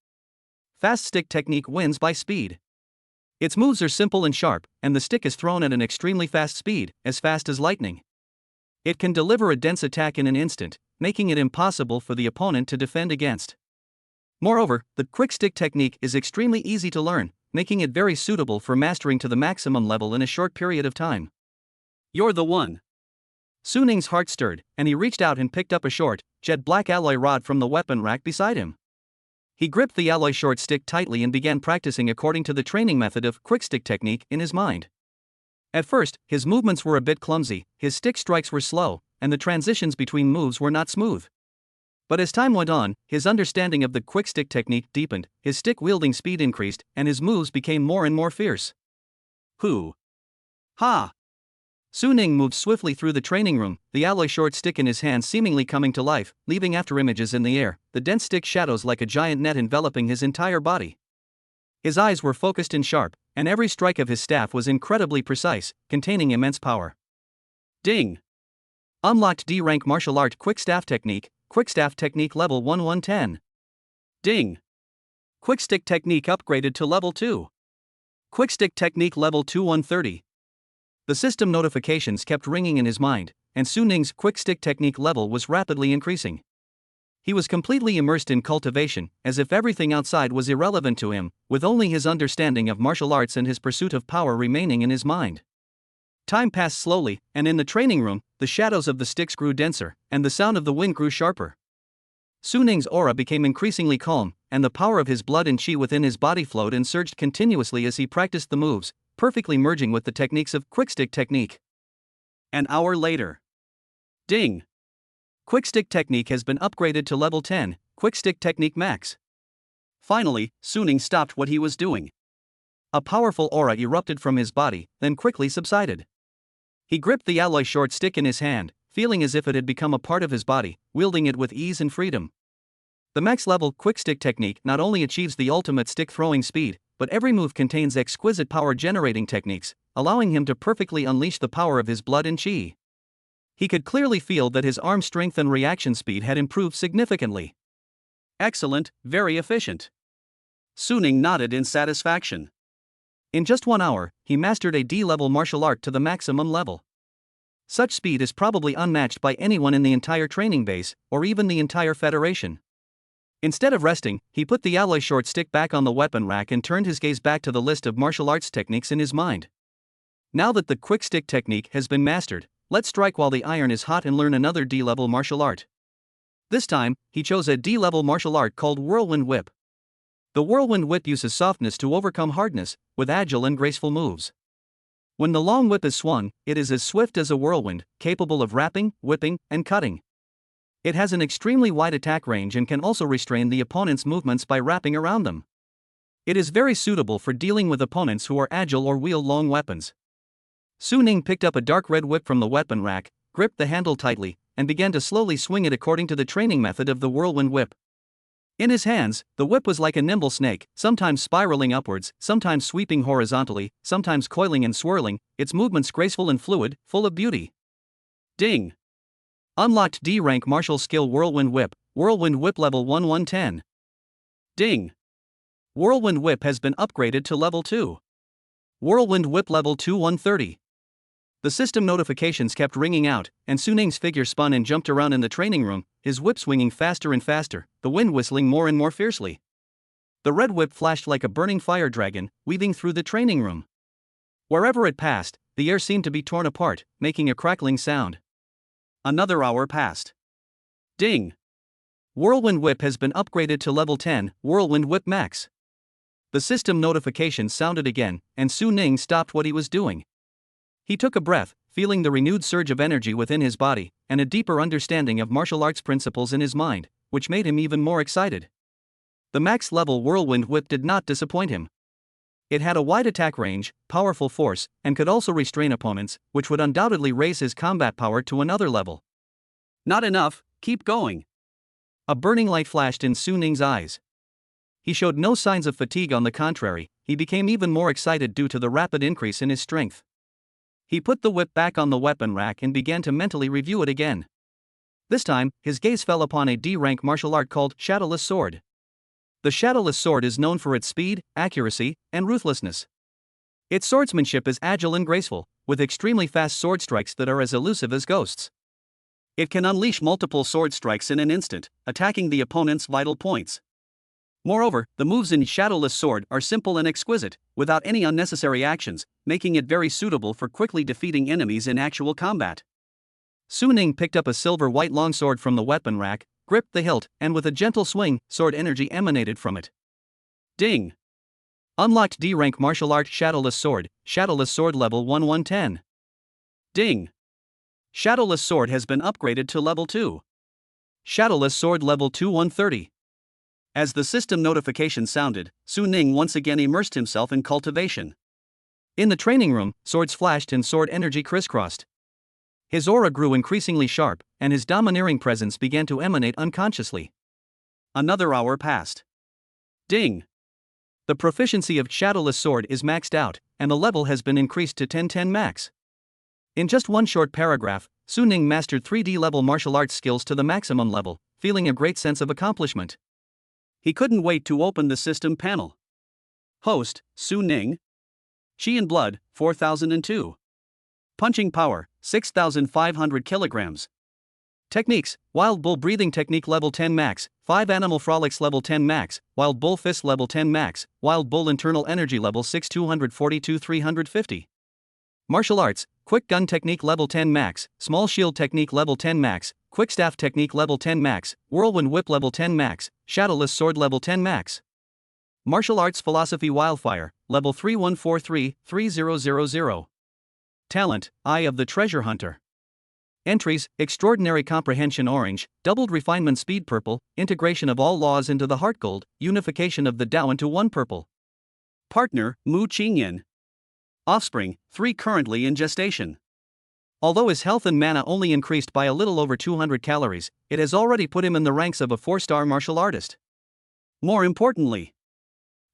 Fast stick technique wins by speed. Its moves are simple and sharp, and the stick is thrown at an extremely fast speed, as fast as lightning. It can deliver a dense attack in an instant, making it impossible for the opponent to defend against. Moreover, the quick stick technique is extremely easy to learn, making it very suitable for mastering to the maximum level in a short period of time. You're the one. Su Ning's heart stirred, and he reached out and picked up a short, jet black alloy rod from the weapon rack beside him. He gripped the alloy short stick tightly and began practicing according to the training method of quick stick technique in his mind. At first, his movements were a bit clumsy, his stick strikes were slow, and the transitions between moves were not smooth. But as time went on, his understanding of the quick stick technique deepened, his stick wielding speed increased, and his moves became more and more fierce. Hoo! Ha! Su Ning moved swiftly through the training room, the alloy short stick in his hand seemingly coming to life, leaving afterimages in the air, the dense stick shadows like a giant net enveloping his entire body. His eyes were focused and sharp, and every strike of his staff was incredibly precise, containing immense power. Ding! Unlocked D-rank martial art quick staff technique, Quick Staff Technique level 1110. Ding! Quick Stick Technique upgraded to level 2. Quick Stick Technique level 2130. The system notifications kept ringing in his mind, and Su Ning's Quick Stick Technique level was rapidly increasing. He was completely immersed in cultivation, as if everything outside was irrelevant to him, with only his understanding of martial arts and his pursuit of power remaining in his mind. Time passed slowly, and in the training room, the shadows of the sticks grew denser, and the sound of the wind grew sharper. Su Ning's aura became increasingly calm, and the power of his blood and chi within his body flowed and surged continuously as he practiced the moves, perfectly merging with the techniques of Quick Stick Technique. An hour later. Ding! Quick Stick Technique has been upgraded to level 10, Quick Stick Technique Max. Finally, Su Ning stopped what he was doing. A powerful aura erupted from his body, then quickly subsided. He gripped the alloy short stick in his hand, feeling as if it had become a part of his body, wielding it with ease and freedom. The max-level Quick Stick Technique not only achieves the ultimate stick-throwing speed, but every move contains exquisite power-generating techniques, allowing him to perfectly unleash the power of his blood and chi. He could clearly feel that his arm strength and reaction speed had improved significantly. Excellent, very efficient. Su Ning nodded in satisfaction. In just 1 hour, he mastered a D-level martial art to the maximum level. Such speed is probably unmatched by anyone in the entire training base, or even the entire Federation. Instead of resting, he put the alloy short stick back on the weapon rack and turned his gaze back to the list of martial arts techniques in his mind. Now that the Quick Stick Technique has been mastered, let's strike while the iron is hot and learn another D-level martial art. This time, he chose a D-level martial art called Whirlwind Whip. The Whirlwind Whip uses softness to overcome hardness, with agile and graceful moves. When the long whip is swung, it is as swift as a whirlwind, capable of wrapping, whipping, and cutting. It has an extremely wide attack range and can also restrain the opponent's movements by wrapping around them. It is very suitable for dealing with opponents who are agile or wield long weapons. Su Ning picked up a dark red whip from the weapon rack, gripped the handle tightly, and began to slowly swing it according to the training method of the Whirlwind Whip. In his hands, the whip was like a nimble snake, sometimes spiraling upwards, sometimes sweeping horizontally, sometimes coiling and swirling, its movements graceful and fluid, full of beauty. Ding! Unlocked D-rank martial skill Whirlwind Whip level 1110. Ding! Whirlwind Whip has been upgraded to level 2. Whirlwind Whip level 2130. The system notifications kept ringing out, and Su Ning's figure spun and jumped around in the training room, his whip swinging faster and faster, the wind whistling more and more fiercely. The red whip flashed like a burning fire dragon, weaving through the training room. Wherever it passed, the air seemed to be torn apart, making a crackling sound. Another hour passed. Ding! Whirlwind Whip has been upgraded to level 10, Whirlwind Whip Max. The system notification sounded again, and Su Ning stopped what he was doing. He took a breath, feeling the renewed surge of energy within his body, and a deeper understanding of martial arts principles in his mind, which made him even more excited. The max-level Whirlwind Whip did not disappoint him. It had a wide attack range, powerful force, and could also restrain opponents, which would undoubtedly raise his combat power to another level. Not enough, keep going. A burning light flashed in Su Ning's eyes. He showed no signs of fatigue, on the contrary, he became even more excited due to the rapid increase in his strength. He put the whip back on the weapon rack and began to mentally review it again. This time, his gaze fell upon a D-rank martial art called Shadowless Sword. The Shadowless Sword is known for its speed, accuracy, and ruthlessness. Its swordsmanship is agile and graceful, with extremely fast sword strikes that are as elusive as ghosts. It can unleash multiple sword strikes in an instant, attacking the opponent's vital points. Moreover, the moves in Shadowless Sword are simple and exquisite, without any unnecessary actions, making it very suitable for quickly defeating enemies in actual combat. Su Ning picked up a silver-white longsword from the weapon rack, gripped the hilt, and with a gentle swing, sword energy emanated from it. Ding! Unlocked D-rank martial art Shadowless Sword level 1110. Ding! Shadowless Sword has been upgraded to level 2. Shadowless Sword level 2130. As the system notification sounded, Su Ning once again immersed himself in cultivation. In the training room, swords flashed and sword energy crisscrossed. His aura grew increasingly sharp, and his domineering presence began to emanate unconsciously. Another hour passed. Ding! The proficiency of Shadowless Sword is maxed out, and the level has been increased to 1010 max. In just one short paragraph, Su Ning mastered 3D level martial arts skills to the maximum level, feeling a great sense of accomplishment. He couldn't wait to open the system panel. Host, Su Ning. Chi and blood, 4002. Punching power, 6,500 kilograms. Techniques: Wild Bull Breathing Technique Level 10 Max, 5 Animal Frolics Level 10 Max, Wild Bull Fist Level 10 Max, Wild Bull Internal Energy Level 6 242 350. Martial Arts: Quick Gun Technique Level 10 Max, Small Shield Technique Level 10 Max, Quick Staff Technique Level 10 Max, Whirlwind Whip Level 10 Max, Shadowless Sword Level 10 Max. Martial Arts Philosophy Wildfire, Level 3143 3000. Talent: Eye of the Treasure Hunter. Entries: Extraordinary Comprehension Orange, Doubled Refinement Speed Purple, Integration of all laws into the Heart Gold, Unification of the Tao into one Purple. Partner: Mu Qingyan. Offspring: 3 currently in gestation. Although his health and mana only increased by a little over 200 calories, it has already put him in the ranks of a 4-star martial artist. More importantly,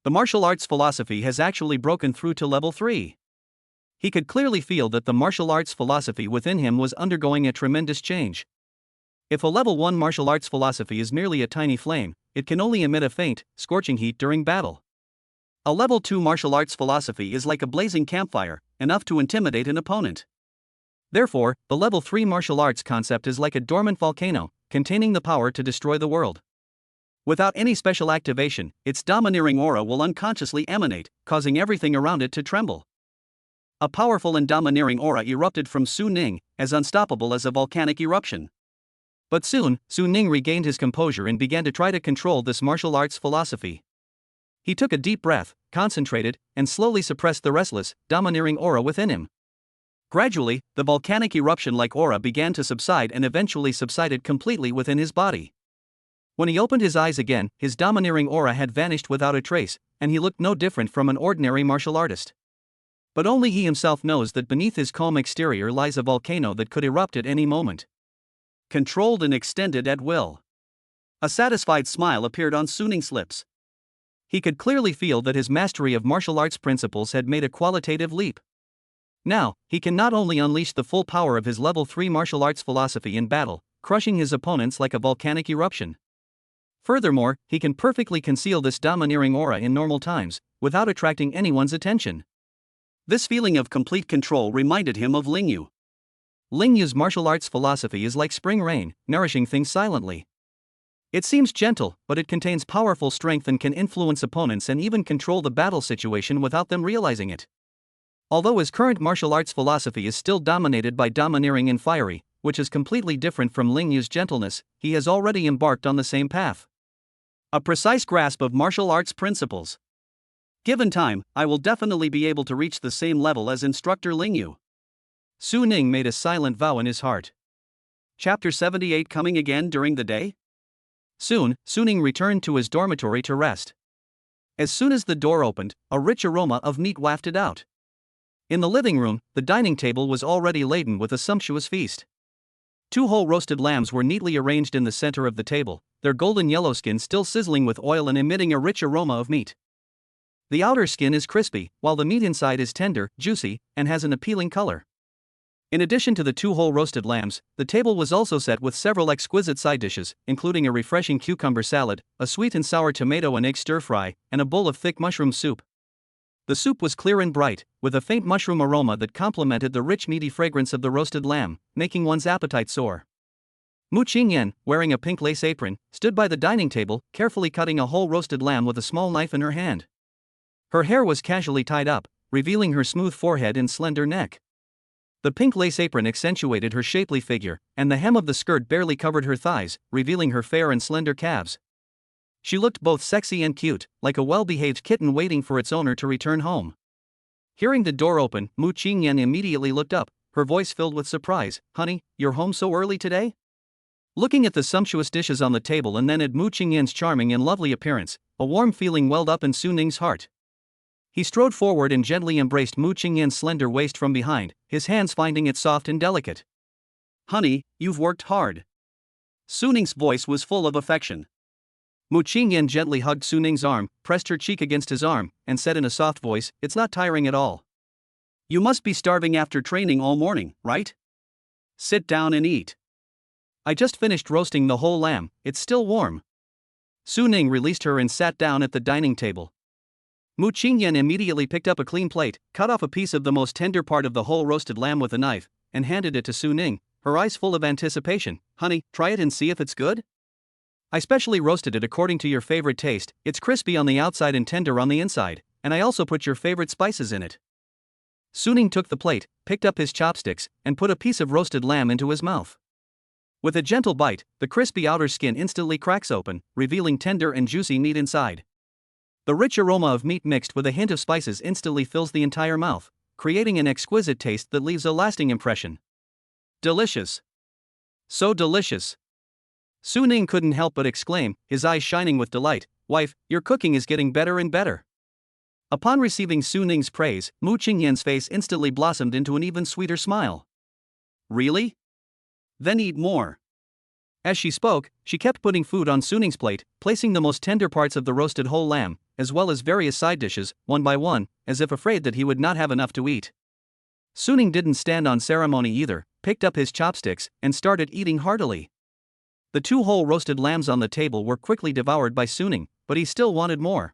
the martial arts philosophy has actually broken through to level 3. He could clearly feel that the martial arts philosophy within him was undergoing a tremendous change. If a level 1 martial arts philosophy is merely a tiny flame, it can only emit a faint, scorching heat during battle. A level 2 martial arts philosophy is like a blazing campfire, enough to intimidate an opponent. Therefore, the level 3 martial arts concept is like a dormant volcano, containing the power to destroy the world. Without any special activation, its domineering aura will unconsciously emanate, causing everything around it to tremble. A powerful and domineering aura erupted from Su Ning, as unstoppable as a volcanic eruption. But soon, Su Ning regained his composure and began to try to control this martial arts philosophy. He took a deep breath, concentrated, and slowly suppressed the restless, domineering aura within him. Gradually, the volcanic eruption-like aura began to subside and eventually subsided completely within his body. When he opened his eyes again, his domineering aura had vanished without a trace, and he looked no different from an ordinary martial artist. But only he himself knows that beneath his calm exterior lies a volcano that could erupt at any moment. Controlled and extended at will. A satisfied smile appeared on Su Ning's lips. He could clearly feel that his mastery of martial arts principles had made a qualitative leap. Now, he can not only unleash the full power of his level 3 martial arts philosophy in battle, crushing his opponents like a volcanic eruption. Furthermore, he can perfectly conceal this domineering aura in normal times, without attracting anyone's attention. This feeling of complete control reminded him of Lingyu. Lingyu's martial arts philosophy is like spring rain, nourishing things silently. It seems gentle, but it contains powerful strength and can influence opponents and even control the battle situation without them realizing it. Although his current martial arts philosophy is still dominated by domineering and fiery, which is completely different from Lingyu's gentleness, he has already embarked on the same path. A precise grasp of martial arts principles. Given time, I will definitely be able to reach the same level as instructor Lingyu. Su Ning made a silent vow in his heart. Chapter 78 Coming again during the day? Soon, Su Ning returned to his dormitory to rest. As soon as the door opened, a rich aroma of meat wafted out. In the living room, the dining table was already laden with a sumptuous feast. 2 whole roasted lambs were neatly arranged in the center of the table, their golden yellow skin still sizzling with oil and emitting a rich aroma of meat. The outer skin is crispy, while the meat inside is tender, juicy, and has an appealing color. In addition to the 2 whole roasted lambs, the table was also set with several exquisite side dishes, including a refreshing cucumber salad, a sweet and sour tomato and egg stir-fry, and a bowl of thick mushroom soup. The soup was clear and bright, with a faint mushroom aroma that complemented the rich meaty fragrance of the roasted lamb, making one's appetite soar. Mu Qingyan, wearing a pink lace apron, stood by the dining table, carefully cutting a whole roasted lamb with a small knife in her hand. Her hair was casually tied up, revealing her smooth forehead and slender neck. The pink lace apron accentuated her shapely figure, and the hem of the skirt barely covered her thighs, revealing her fair and slender calves. She looked both sexy and cute, like a well-behaved kitten waiting for its owner to return home. Hearing the door open, Mu Qingyan immediately looked up, her voice filled with surprise. "Honey, you're home so early today?" Looking at the sumptuous dishes on the table and then at Mu Qingyan's charming and lovely appearance, a warm feeling welled up in Su Ning's heart. He strode forward and gently embraced Mu Qingyan's slender waist from behind, his hands finding it soft and delicate. "Honey, you've worked hard." Su Ning's voice was full of affection. Mu Qingyan gently hugged Su Ning's arm, pressed her cheek against his arm, and said in a soft voice, "It's not tiring at all. You must be starving after training all morning, right? Sit down and eat." I just finished roasting the whole lamb, it's still warm. Su Ning released her and sat down at the dining table. Mu Qingyan immediately picked up a clean plate, cut off a piece of the most tender part of the whole roasted lamb with a knife, and handed it to Su Ning, her eyes full of anticipation. Honey, try it and see if it's good? I specially roasted it according to your favorite taste, it's crispy on the outside and tender on the inside, and I also put your favorite spices in it. Su Ning took the plate, picked up his chopsticks, and put a piece of roasted lamb into his mouth. With a gentle bite, the crispy outer skin instantly cracks open, revealing tender and juicy meat inside. The rich aroma of meat mixed with a hint of spices instantly fills the entire mouth, creating an exquisite taste that leaves a lasting impression. Delicious. So delicious. Su Ning couldn't help but exclaim, his eyes shining with delight, "Wife, your cooking is getting better and better." Upon receiving Su Ning's praise, Mu Qingyan's face instantly blossomed into an even sweeter smile. Really? Then eat more. As she spoke, she kept putting food on Su Ning's plate, placing the most tender parts of the roasted whole lamb, as well as various side dishes, one by one, as if afraid that he would not have enough to eat. Su Ning didn't stand on ceremony either, picked up his chopsticks, and started eating heartily. The 2 whole roasted lambs on the table were quickly devoured by Su Ning, but he still wanted more.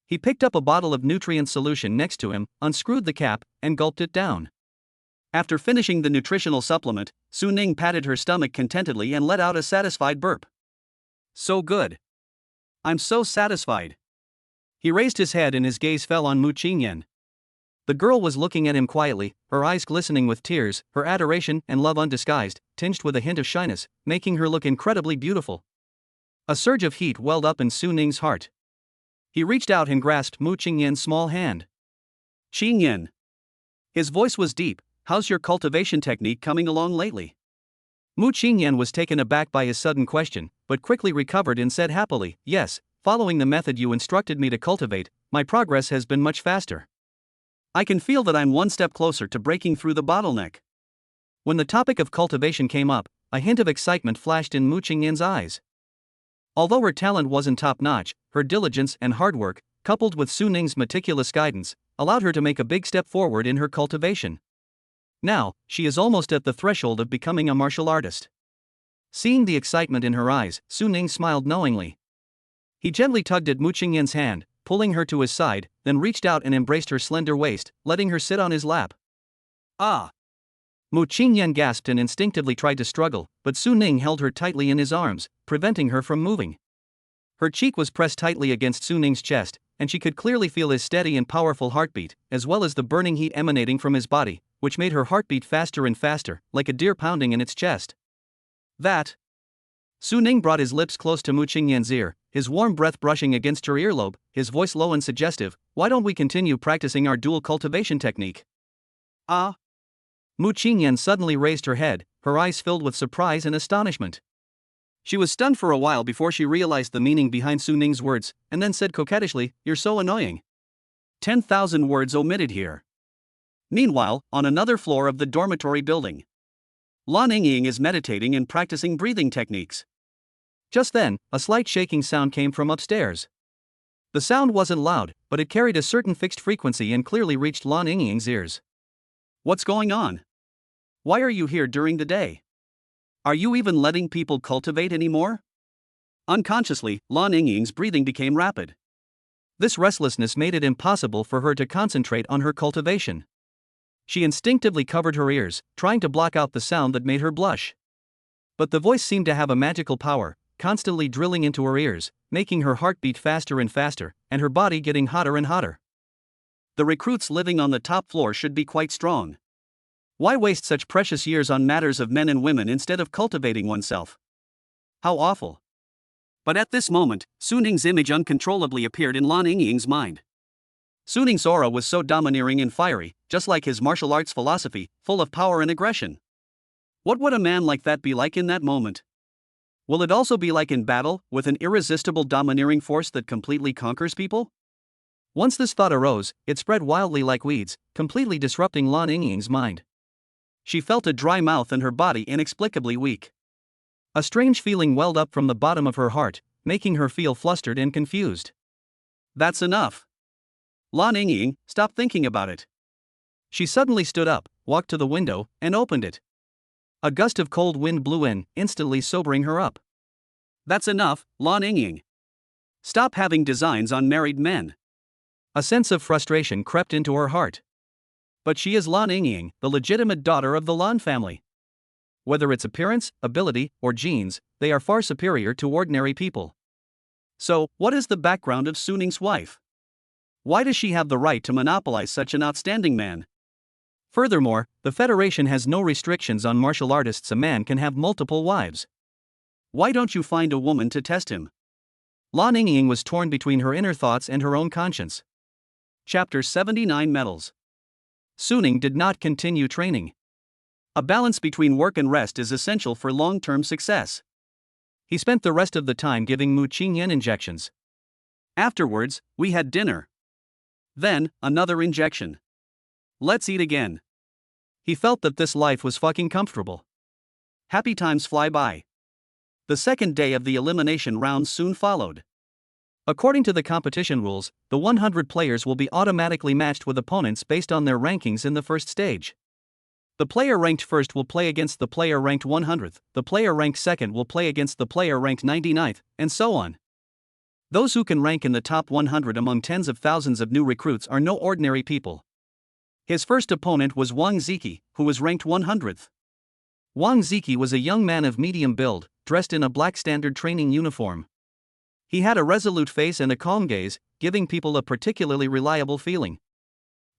He picked up a bottle of nutrient solution next to him, unscrewed the cap, and gulped it down. After finishing the nutritional supplement, Su Ning patted her stomach contentedly and let out a satisfied burp. So good. I'm so satisfied. He raised his head and his gaze fell on Mu Qingyan. The girl was looking at him quietly, her eyes glistening with tears, her adoration and love undisguised, tinged with a hint of shyness, making her look incredibly beautiful. A surge of heat welled up in Su Ning's heart. He reached out and grasped Mu Qingyan's small hand. Qingyan. His voice was deep, how's your cultivation technique coming along lately? Mu Qingyan was taken aback by his sudden question, but quickly recovered and said happily, yes, following the method you instructed me to cultivate, my progress has been much faster. I can feel that I'm one step closer to breaking through the bottleneck. When the topic of cultivation came up, a hint of excitement flashed in Mu Qingyan's eyes. Although her talent wasn't top-notch, her diligence and hard work, coupled with Su Ning's meticulous guidance, allowed her to make a big step forward in her cultivation. Now, she is almost at the threshold of becoming a martial artist. Seeing the excitement in her eyes, Su Ning smiled knowingly. He gently tugged at Mu Qingyan's hand, pulling her to his side, then reached out and embraced her slender waist, letting her sit on his lap. Ah! Mu Qingyan gasped and instinctively tried to struggle, but Su Ning held her tightly in his arms, preventing her from moving. Her cheek was pressed tightly against Su Ning's chest, and she could clearly feel his steady and powerful heartbeat, as well as the burning heat emanating from his body, which made her heart beat faster and faster, like a deer pounding in its chest. That. Su Ning brought his lips close to Mu Qingyan's ear, his warm breath brushing against her earlobe, his voice low and suggestive, why don't we continue practicing our dual cultivation technique? Ah! Mu Qingyan suddenly raised her head, her eyes filled with surprise and astonishment. She was stunned for a while before she realized the meaning behind Su Ning's words, and then said coquettishly, "You're so annoying." 10,000 words omitted here. Meanwhile, on another floor of the dormitory building, Lan Yingying is meditating and practicing breathing techniques. Just then, a slight shaking sound came from upstairs. The sound wasn't loud, but it carried a certain fixed frequency and clearly reached Lan Yingying's ears. What's going on? Why are you here during the day? Are you even letting people cultivate anymore? Unconsciously, Lan Yingying's breathing became rapid. This restlessness made it impossible for her to concentrate on her cultivation. She instinctively covered her ears, trying to block out the sound that made her blush. But the voice seemed to have a magical power, constantly drilling into her ears, making her heart beat faster and faster, and her body getting hotter and hotter. The recruits living on the top floor should be quite strong. Why waste such precious years on matters of men and women instead of cultivating oneself? How awful. But at this moment, Su Ning's image uncontrollably appeared in Lan Yingying's mind. Su Ning's aura was so domineering and fiery, just like his martial arts philosophy, full of power and aggression. What would a man like that be like in that moment? Will it also be like in battle, with an irresistible domineering force that completely conquers people? Once this thought arose, it spread wildly like weeds, completely disrupting Lan Yingying's mind. She felt a dry mouth and her body inexplicably weak. A strange feeling welled up from the bottom of her heart, making her feel flustered and confused. That's enough. Lan Yingying, stop thinking about it. She suddenly stood up, walked to the window, and opened it. A gust of cold wind blew in, instantly sobering her up. That's enough, Lan Yingying. Stop having designs on married men. A sense of frustration crept into her heart. But she is Lan Yingying, the legitimate daughter of the Lan family. Whether it's appearance, ability, or genes, they are far superior to ordinary people. So, what is the background of Su Ning's wife? Why does she have the right to monopolize such an outstanding man? Furthermore, the Federation has no restrictions on martial artists. A man can have multiple wives. Why don't you find a woman to test him? Lan Yingying was torn between her inner thoughts and her own conscience. Chapter 79 Medals. Su Ning did not continue training. A balance between work and rest is essential for long-term success. He spent the rest of the time giving Mu Qingyan injections. Afterwards, we had dinner. Then, another injection. Let's eat again. He felt that this life was fucking comfortable. Happy times fly by. The second day of the elimination rounds soon followed. According to the competition rules, the 100 players will be automatically matched with opponents based on their rankings in the first stage. The player ranked first will play against the player ranked 100th, the player ranked second will play against the player ranked 99th, and so on. Those who can rank in the top 100 among tens of thousands of new recruits are no ordinary people. His first opponent was Wang Ziki, who was ranked 100th. Wang Ziki was a young man of medium build, dressed in a black standard training uniform. He had a resolute face and a calm gaze, giving people a particularly reliable feeling.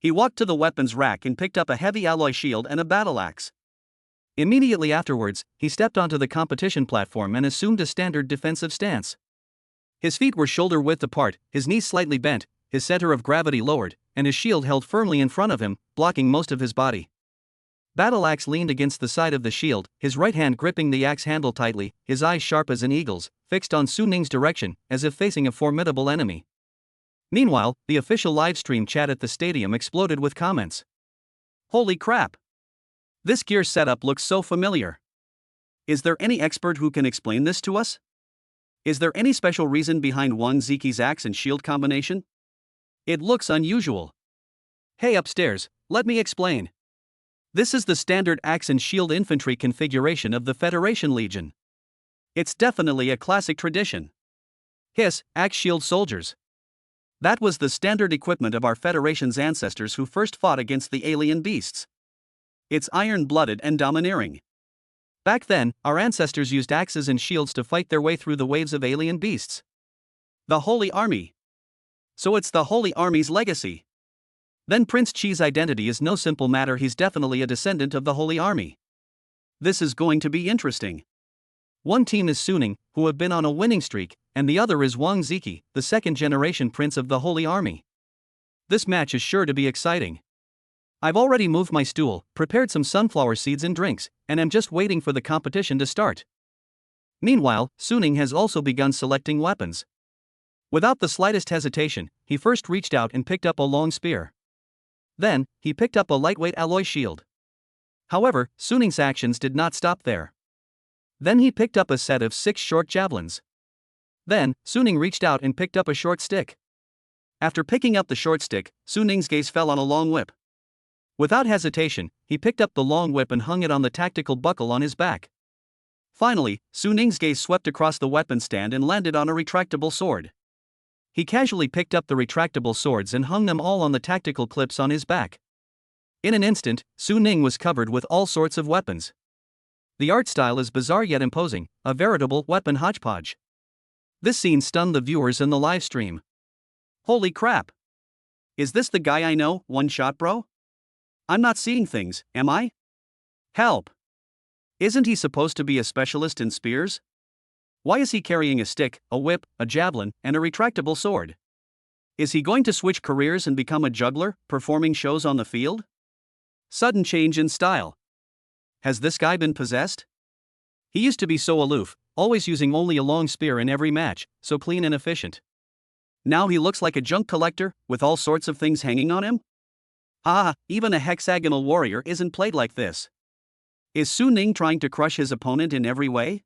He walked to the weapons rack and picked up a heavy alloy shield and a battle axe. Immediately afterwards, he stepped onto the competition platform and assumed a standard defensive stance. His feet were shoulder-width apart, his knees slightly bent, his center of gravity lowered, and his shield held firmly in front of him, blocking most of his body. Battle axe leaned against the side of the shield, his right hand gripping the axe handle tightly, his eyes sharp as an eagle's, fixed on Su Ning's direction, as if facing a formidable enemy. Meanwhile, the official livestream chat at the stadium exploded with comments. Holy crap! This gear setup looks so familiar. Is there any expert who can explain this to us? Is there any special reason behind Wang Ziki's axe and shield combination? It looks unusual. Hey upstairs, let me explain. This is the standard axe and shield infantry configuration of the Federation Legion. It's definitely a classic tradition. Hiss, axe shield soldiers. That was the standard equipment of our Federation's ancestors who first fought against the alien beasts. It's iron-blooded and domineering. Back then, our ancestors used axes and shields to fight their way through the waves of alien beasts. The Holy Army. So it's the Holy Army's legacy. Then Prince Qi's identity is no simple matter, he's definitely a descendant of the Holy Army. This is going to be interesting. One team is Su Ning, who have been on a winning streak, and the other is Wang Ziki, the second-generation prince of the Holy Army. This match is sure to be exciting. I've already moved my stool, prepared some sunflower seeds and drinks, and am just waiting for the competition to start. Meanwhile, Su Ning has also begun selecting weapons. Without the slightest hesitation, he first reached out and picked up a long spear. Then, he picked up a lightweight alloy shield. However, Su Ning's actions did not stop there. Then he picked up a set of 6 short javelins. Then, Su Ning reached out and picked up a short stick. After picking up the short stick, Su Ning's gaze fell on a long whip. Without hesitation, he picked up the long whip and hung it on the tactical buckle on his back. Finally, Su Ning's gaze swept across the weapon stand and landed on a retractable sword. He casually picked up the retractable swords and hung them all on the tactical clips on his back. In an instant, Su Ning was covered with all sorts of weapons. The art style is bizarre yet imposing, a veritable weapon hodgepodge. This scene stunned the viewers in the live stream. Holy crap! Is this the guy I know, One Shot Bro? I'm not seeing things, am I? Help! Isn't he supposed to be a specialist in spears? Why is he carrying a stick, a whip, a javelin, and a retractable sword? Is he going to switch careers and become a juggler, performing shows on the field? Sudden change in style. Has this guy been possessed? He used to be so aloof, always using only a long spear in every match, so clean and efficient. Now he looks like a junk collector, with all sorts of things hanging on him? Even a hexagonal warrior isn't played like this. Is Su Ning trying to crush his opponent in every way?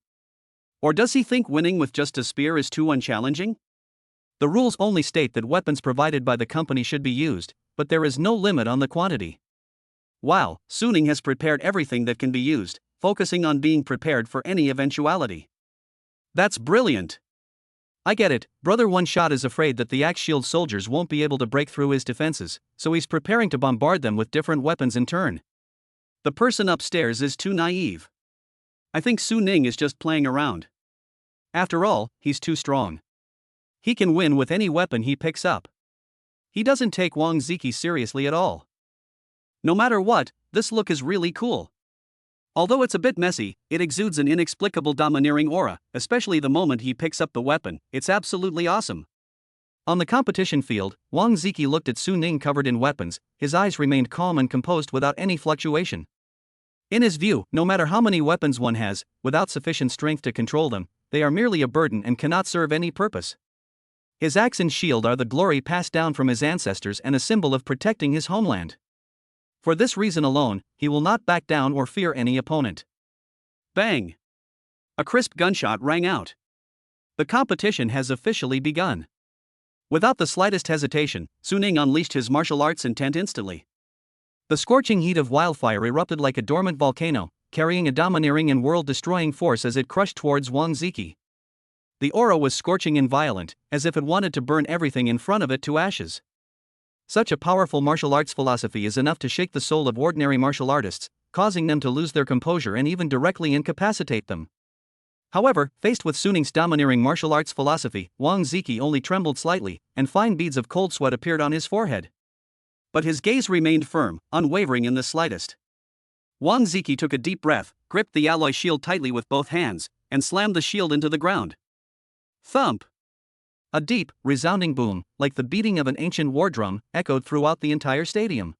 Or does he think winning with just a spear is too unchallenging? The rules only state that weapons provided by the company should be used, but there is no limit on the quantity. Wow, Su Ning has prepared everything that can be used, focusing on being prepared for any eventuality. That's brilliant. I get it, Brother One Shot is afraid that the Axe Shield soldiers won't be able to break through his defenses, so he's preparing to bombard them with different weapons in turn. The person upstairs is too naive. I think Su Ning is just playing around. After all, he's too strong. He can win with any weapon he picks up. He doesn't take Wang Ziki seriously at all. No matter what, this look is really cool. Although it's a bit messy, it exudes an inexplicable domineering aura, especially the moment he picks up the weapon. It's absolutely awesome. On the competition field, Wang Ziki looked at Su Ning covered in weapons. His eyes remained calm and composed without any fluctuation. In his view, no matter how many weapons one has, without sufficient strength to control them, they are merely a burden and cannot serve any purpose. His axe and shield are the glory passed down from his ancestors and a symbol of protecting his homeland. For this reason alone, he will not back down or fear any opponent. Bang! A crisp gunshot rang out. The competition has officially begun. Without the slightest hesitation, Su Ning unleashed his martial arts intent instantly. The scorching heat of wildfire erupted like a dormant volcano, carrying a domineering and world-destroying force as it crushed towards Wang Ziki. The aura was scorching and violent, as if it wanted to burn everything in front of it to ashes. Such a powerful martial arts philosophy is enough to shake the soul of ordinary martial artists, causing them to lose their composure and even directly incapacitate them. However, faced with Su Ning's domineering martial arts philosophy, Wang Ziki only trembled slightly, and fine beads of cold sweat appeared on his forehead. But his gaze remained firm, unwavering in the slightest. Wang Ziki took a deep breath, gripped the alloy shield tightly with both hands, and slammed the shield into the ground. Thump! A deep, resounding boom, like the beating of an ancient war drum, echoed throughout the entire stadium.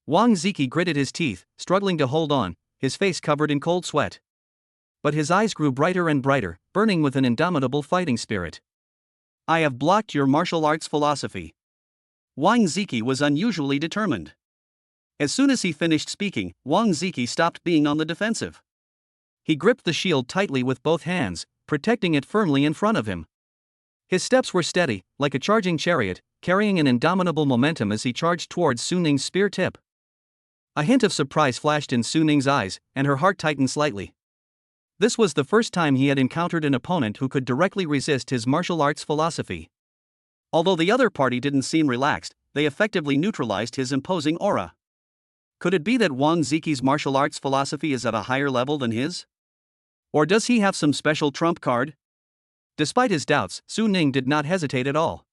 Wang Ziki gritted his teeth, struggling to hold on, his face covered in cold sweat. But his eyes grew brighter and brighter, burning with an indomitable fighting spirit. I have blocked your martial arts philosophy. Wang Ziki was unusually determined. As soon as he finished speaking, Wang Ziki stopped being on the defensive. He gripped the shield tightly with both hands, protecting it firmly in front of him. His steps were steady, like a charging chariot, carrying an indomitable momentum as he charged towards Su Ning's spear tip. A hint of surprise flashed in Su Ning's eyes, and her heart tightened slightly. This was the first time he had encountered an opponent who could directly resist his martial arts philosophy. Although the other party didn't seem relaxed, they effectively neutralized his imposing aura. Could it be that Wang Ziki's martial arts philosophy is at a higher level than his? Or does he have some special trump card? Despite his doubts, Su Ning did not hesitate at all.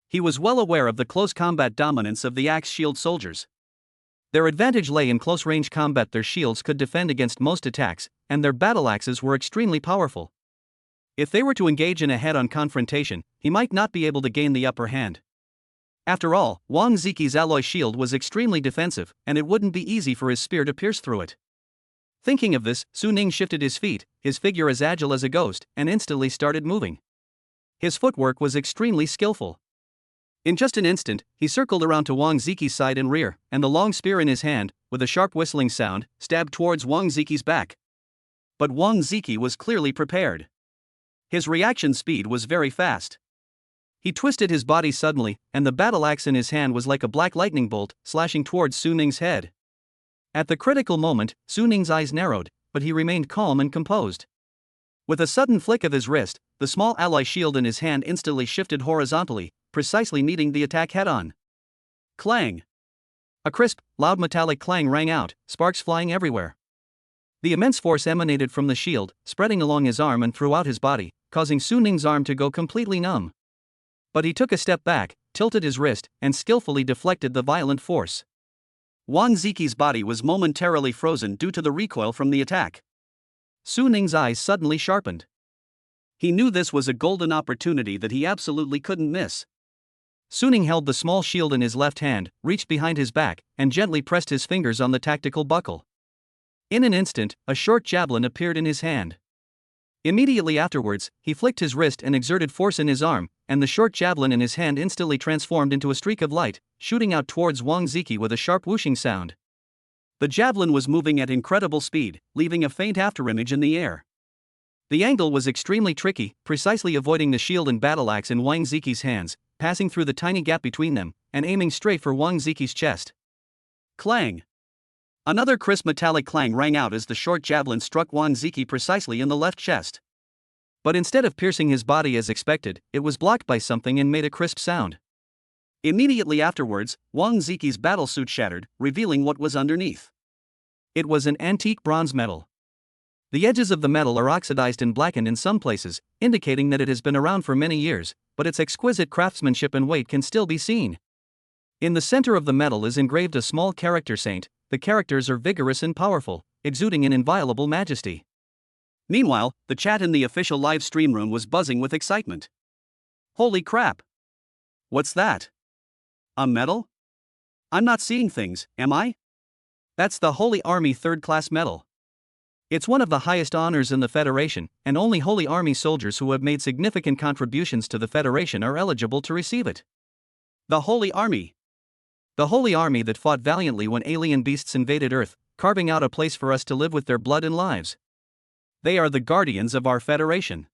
He was well aware of the close combat dominance of the axe shield soldiers. Their advantage lay in close-range combat. Their shields could defend against most attacks, and their battle axes were extremely powerful. If they were to engage in a head-on confrontation, he might not be able to gain the upper hand. After all, Wang Ziki's alloy shield was extremely defensive, and it wouldn't be easy for his spear to pierce through it. Thinking of this, Su Ning shifted his feet, his figure as agile as a ghost, and instantly started moving. His footwork was extremely skillful. In just an instant, he circled around to Wang Ziki's side and rear, and the long spear in his hand, with a sharp whistling sound, stabbed towards Wang Ziki's back. But Wang Ziki was clearly prepared. His reaction speed was very fast. He twisted his body suddenly, and the battle axe in his hand was like a black lightning bolt, slashing towards Su Ning's head. At the critical moment, Su Ning's eyes narrowed, but he remained calm and composed. With a sudden flick of his wrist, the small alloy shield in his hand instantly shifted horizontally, precisely meeting the attack head-on. Clang! A crisp, loud metallic clang rang out, sparks flying everywhere. The immense force emanated from the shield, spreading along his arm and throughout his body, causing Su Ning's arm to go completely numb. But he took a step back, tilted his wrist, and skillfully deflected the violent force. Wang Ziki's body was momentarily frozen due to the recoil from the attack. Su Ning's eyes suddenly sharpened. He knew this was a golden opportunity that he absolutely couldn't miss. Su Ning held the small shield in his left hand, reached behind his back, and gently pressed his fingers on the tactical buckle. In an instant, a short javelin appeared in his hand. Immediately afterwards, he flicked his wrist and exerted force in his arm, and the short javelin in his hand instantly transformed into a streak of light, shooting out towards Wang Ziki with a sharp whooshing sound. The javelin was moving at incredible speed, leaving a faint afterimage in the air. The angle was extremely tricky, precisely avoiding the shield and battle axe in Wang Ziki's hands, passing through the tiny gap between them, and aiming straight for Wang Ziki's chest. Clang! Another crisp metallic clang rang out as the short javelin struck Wang Ziki precisely in the left chest. But instead of piercing his body as expected, it was blocked by something and made a crisp sound. Immediately afterwards, Wang Ziki's battlesuit shattered, revealing what was underneath. It was an antique bronze medal. The edges of the metal are oxidized and blackened in some places, indicating that it has been around for many years, but its exquisite craftsmanship and weight can still be seen. In the center of the medal is engraved a small character saint. The characters are vigorous and powerful, exuding an inviolable majesty. Meanwhile, the chat in the official live stream room was buzzing with excitement. Holy crap! What's that? A medal? I'm not seeing things, am I? That's the Holy Army third-class medal. It's one of the highest honors in the Federation, and only Holy Army soldiers who have made significant contributions to the Federation are eligible to receive it. The Holy Army. The Holy Army that fought valiantly when alien beasts invaded Earth, carving out a place for us to live with their blood and lives. They are the guardians of our Federation.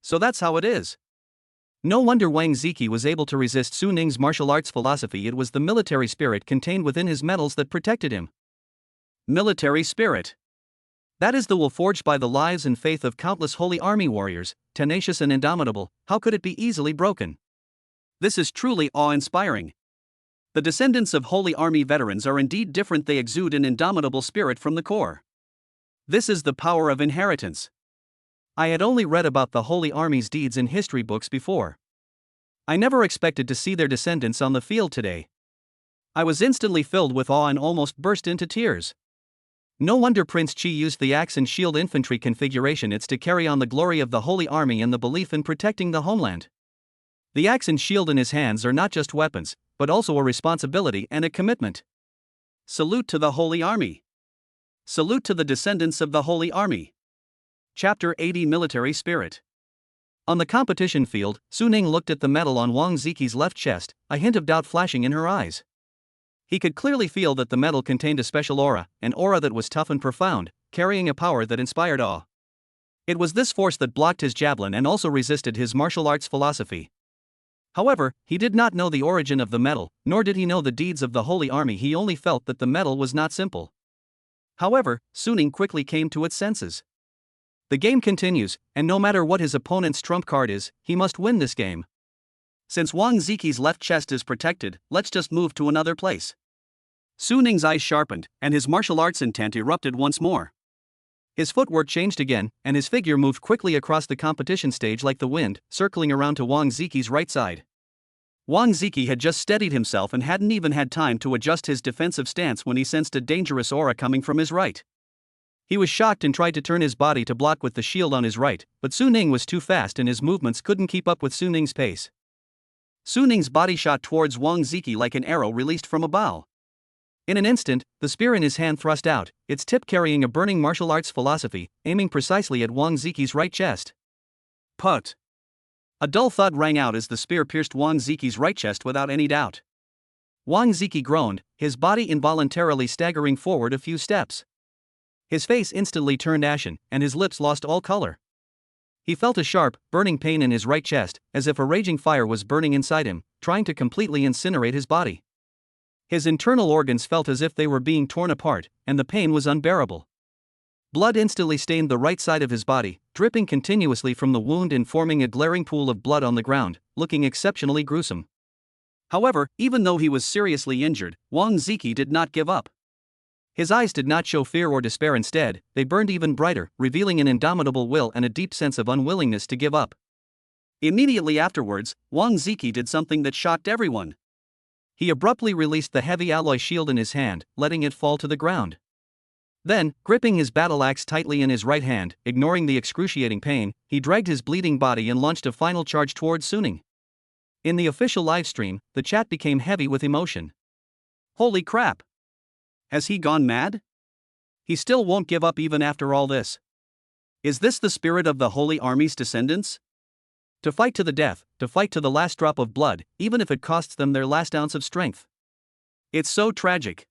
So that's how it is. No wonder Wang Ziki was able to resist Su Ning's martial arts philosophy. It was the military spirit contained within his medals that protected him. Military spirit. That is the will forged by the lives and faith of countless Holy Army warriors, tenacious and indomitable. How could it be easily broken? This is truly awe-inspiring. The descendants of Holy Army veterans are indeed different. They exude an indomitable spirit from the core. This is the power of inheritance. I had only read about the Holy Army's deeds in history books before. I never expected to see their descendants on the field today. I was instantly filled with awe and almost burst into tears. No wonder Prince Chi used the axe and shield infantry configuration. It's to carry on the glory of the Holy Army and the belief in protecting the homeland. The axe and shield in his hands are not just weapons, but also a responsibility and a commitment. Salute to the Holy Army. Salute to the descendants of the Holy Army. Chapter 80 Military Spirit. On the competition field, Su Ning looked at the medal on Wang Ziki's left chest, a hint of doubt flashing in her eyes. He could clearly feel that the medal contained a special aura, an aura that was tough and profound, carrying a power that inspired awe. It was this force that blocked his javelin and also resisted his martial arts philosophy. However, he did not know the origin of the medal, nor did he know the deeds of the Holy Army. He only felt that the medal was not simple. However, Su Ning quickly came to its senses. The game continues, and no matter what his opponent's trump card is, he must win this game. Since Wang Ziki's left chest is protected, let's just move to another place. Su Ning's eyes sharpened, and his martial arts intent erupted once more. His footwork changed again, and his figure moved quickly across the competition stage like the wind, circling around to Wang Ziki's right side. Wang Ziki had just steadied himself and hadn't even had time to adjust his defensive stance when he sensed a dangerous aura coming from his right. He was shocked and tried to turn his body to block with the shield on his right, but Su Ning was too fast and his movements couldn't keep up with Su Ning's pace. Su Ning's body shot towards Wang Ziki like an arrow released from a bow. In an instant, the spear in his hand thrust out, its tip carrying a burning martial arts philosophy, aiming precisely at Wang Ziki's right chest. Put! A dull thud rang out as the spear pierced Wang Ziki's right chest without any doubt. Wang Ziki groaned, his body involuntarily staggering forward a few steps. His face instantly turned ashen, and his lips lost all color. He felt a sharp, burning pain in his right chest, as if a raging fire was burning inside him, trying to completely incinerate his body. His internal organs felt as if they were being torn apart, and the pain was unbearable. Blood instantly stained the right side of his body, dripping continuously from the wound and forming a glaring pool of blood on the ground, looking exceptionally gruesome. However, even though he was seriously injured, Wang Ziki did not give up. His eyes did not show fear or despair. Instead, they burned even brighter, revealing an indomitable will and a deep sense of unwillingness to give up. Immediately afterwards, Wang Ziki did something that shocked everyone. He abruptly released the heavy alloy shield in his hand, letting it fall to the ground. Then, gripping his battle axe tightly in his right hand, ignoring the excruciating pain, he dragged his bleeding body and launched a final charge towards Su Ning. In the official livestream, the chat became heavy with emotion. Holy crap! Has he gone mad? He still won't give up even after all this. Is this the spirit of the Holy Army's descendants? To fight to the death, to fight to the last drop of blood, even if it costs them their last ounce of strength. It's so tragic.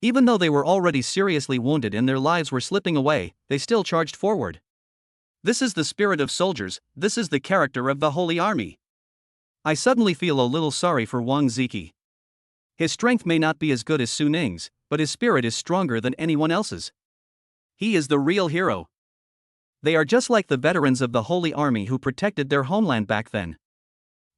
Even though they were already seriously wounded and their lives were slipping away, they still charged forward. This is the spirit of soldiers, this is the character of the Holy Army. I suddenly feel a little sorry for Wang Ziki. His strength may not be as good as Su Ning's, but his spirit is stronger than anyone else's. He is the real hero. They are just like the veterans of the Holy Army who protected their homeland back then.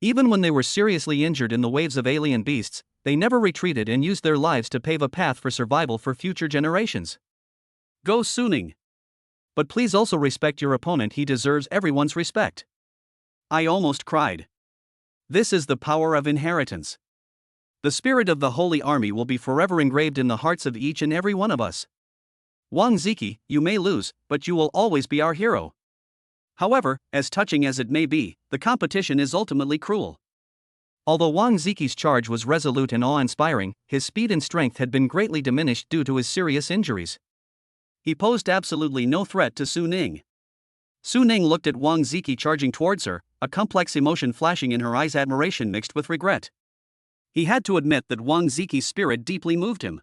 Even when they were seriously injured in the waves of alien beasts, they never retreated and used their lives to pave a path for survival for future generations. Go Suning. But please also respect your opponent, he deserves everyone's respect. I almost cried. This is the power of inheritance. The spirit of the Holy Army will be forever engraved in the hearts of each and every one of us. Wang Ziki, you may lose, but you will always be our hero. However, as touching as it may be, the competition is ultimately cruel. Although Wang Ziki's charge was resolute and awe-inspiring, his speed and strength had been greatly diminished due to his serious injuries. He posed absolutely no threat to Su Ning. Su Ning looked at Wang Ziki charging towards her, a complex emotion flashing in her eyes, admiration mixed with regret. He had to admit that Wang Ziki's spirit deeply moved him.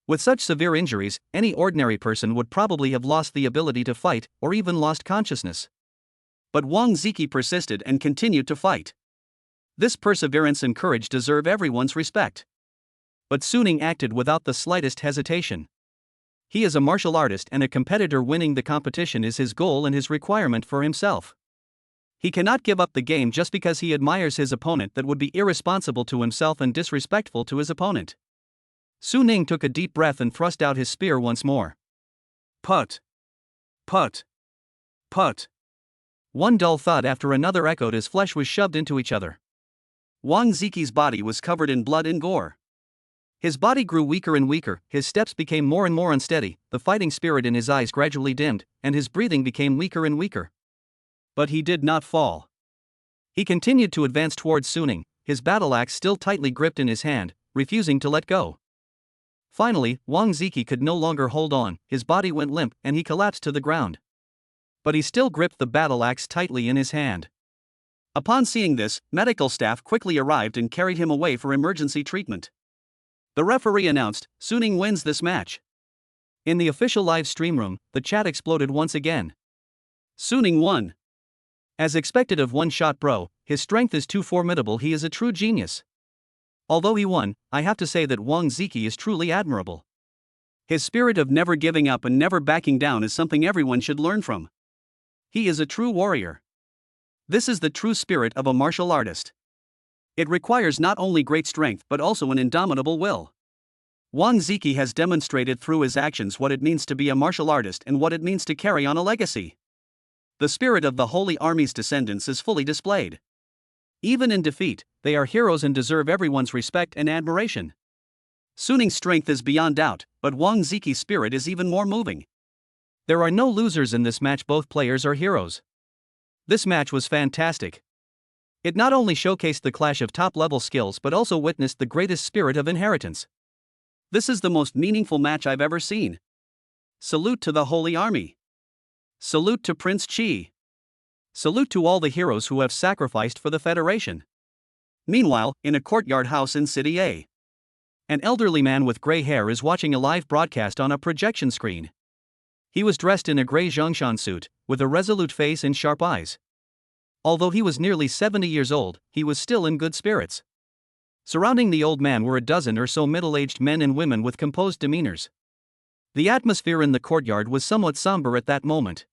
With such severe injuries, any ordinary person would probably have lost the ability to fight, or even lost consciousness. But Wang Ziki persisted and continued to fight. This perseverance and courage deserve everyone's respect. But Su Ning acted without the slightest hesitation. He is a martial artist and a competitor. Winning the competition is his goal and his requirement for himself. He cannot give up the game just because he admires his opponent. That would be irresponsible to himself and disrespectful to his opponent. Su Ning took a deep breath and thrust out his spear once more. Put. Put. Put. One dull thud after another echoed as flesh was shoved into each other. Wang Ziki's body was covered in blood and gore. His body grew weaker and weaker, his steps became more and more unsteady, the fighting spirit in his eyes gradually dimmed, and his breathing became weaker and weaker. But he did not fall. He continued to advance towards Su Ning, his battle axe still tightly gripped in his hand, refusing to let go. Finally, Wang Ziki could no longer hold on, his body went limp and he collapsed to the ground. But he still gripped the battle axe tightly in his hand. Upon seeing this, medical staff quickly arrived and carried him away for emergency treatment. The referee announced, Su Ning wins this match. In the official live stream room, the chat exploded once again. Su Ning won. As expected of One Shot Bro, his strength is too formidable, he is a true genius. Although he won, I have to say that Wang Ziki is truly admirable. His spirit of never giving up and never backing down is something everyone should learn from. He is a true warrior. This is the true spirit of a martial artist. It requires not only great strength but also an indomitable will. Wang Ziki has demonstrated through his actions what it means to be a martial artist and what it means to carry on a legacy. The spirit of the Holy Army's descendants is fully displayed. Even in defeat, they are heroes and deserve everyone's respect and admiration. Su Ning's strength is beyond doubt, but Wang Ziki's spirit is even more moving. There are no losers in this match, both players are heroes. This match was fantastic. It not only showcased the clash of top-level skills but also witnessed the greatest spirit of inheritance. This is the most meaningful match I've ever seen. Salute to the Holy Army. Salute to Prince Chi. Salute to all the heroes who have sacrificed for the Federation. Meanwhile, in a courtyard house in City A, an elderly man with gray hair is watching a live broadcast on a projection screen. He was dressed in a gray Zhongshan suit, with a resolute face and sharp eyes. Although he was nearly 70 years old, he was still in good spirits. Surrounding the old man were a dozen or so middle-aged men and women with composed demeanors. The atmosphere in the courtyard was somewhat somber at that moment.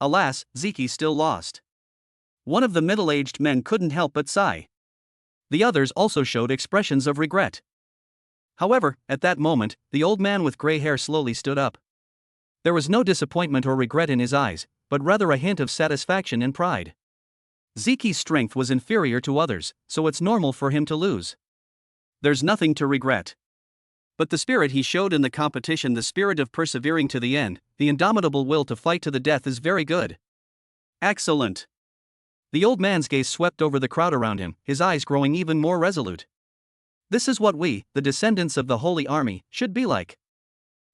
Alas, Ziki still lost. One of the middle-aged men couldn't help but sigh. The others also showed expressions of regret. However, at that moment, the old man with gray hair slowly stood up. There was no disappointment or regret in his eyes, but rather a hint of satisfaction and pride. Ziki's strength was inferior to others, so it's normal for him to lose. There's nothing to regret. But the spirit he showed in the competition, the spirit of persevering to the end, the indomitable will to fight to the death is very good. Excellent. The old man's gaze swept over the crowd around him, his eyes growing even more resolute. This is what we, the descendants of the Holy Army, should be like.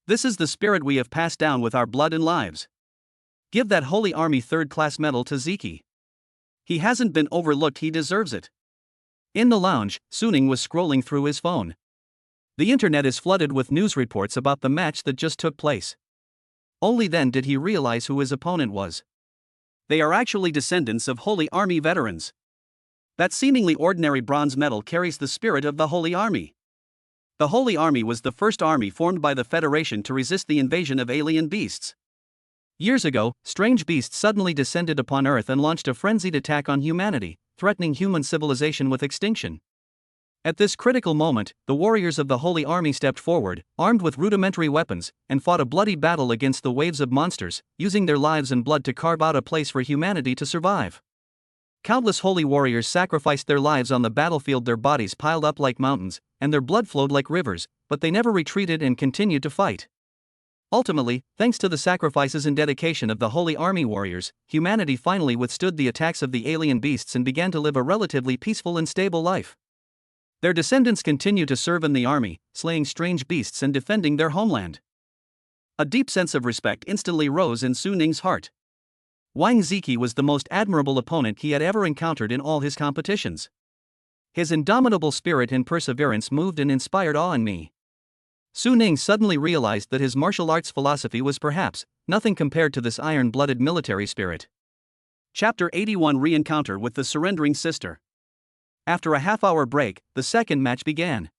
This is the spirit we have passed down with our blood and lives. Give that Holy Army third-class medal to Ziki. He hasn't been overlooked, he deserves it. In the lounge, Su Ning was scrolling through his phone. The internet is flooded with news reports about the match that just took place. Only then did he realize who his opponent was. They are actually descendants of Holy Army veterans. That seemingly ordinary bronze medal carries the spirit of the Holy Army. The Holy Army was the first army formed by the Federation to resist the invasion of alien beasts. Years ago, strange beasts suddenly descended upon Earth and launched a frenzied attack on humanity, threatening human civilization with extinction. At this critical moment, the warriors of the Holy Army stepped forward, armed with rudimentary weapons, and fought a bloody battle against the waves of monsters, using their lives and blood to carve out a place for humanity to survive. Countless holy warriors sacrificed their lives on the battlefield, their bodies piled up like mountains, and their blood flowed like rivers, but they never retreated and continued to fight. Ultimately, thanks to the sacrifices and dedication of the Holy Army warriors, humanity finally withstood the attacks of the alien beasts and began to live a relatively peaceful and stable life. Their descendants continue to serve in the army, slaying strange beasts and defending their homeland. A deep sense of respect instantly rose in Su Ning's heart. Wang Ziki was the most admirable opponent he had ever encountered in all his competitions. His indomitable spirit and perseverance moved and inspired awe in me. Su Ning suddenly realized that his martial arts philosophy was perhaps nothing compared to this iron-blooded military spirit. Chapter 81: Re-encounter with the Surrendering Sister. After a half-hour break, the second match began.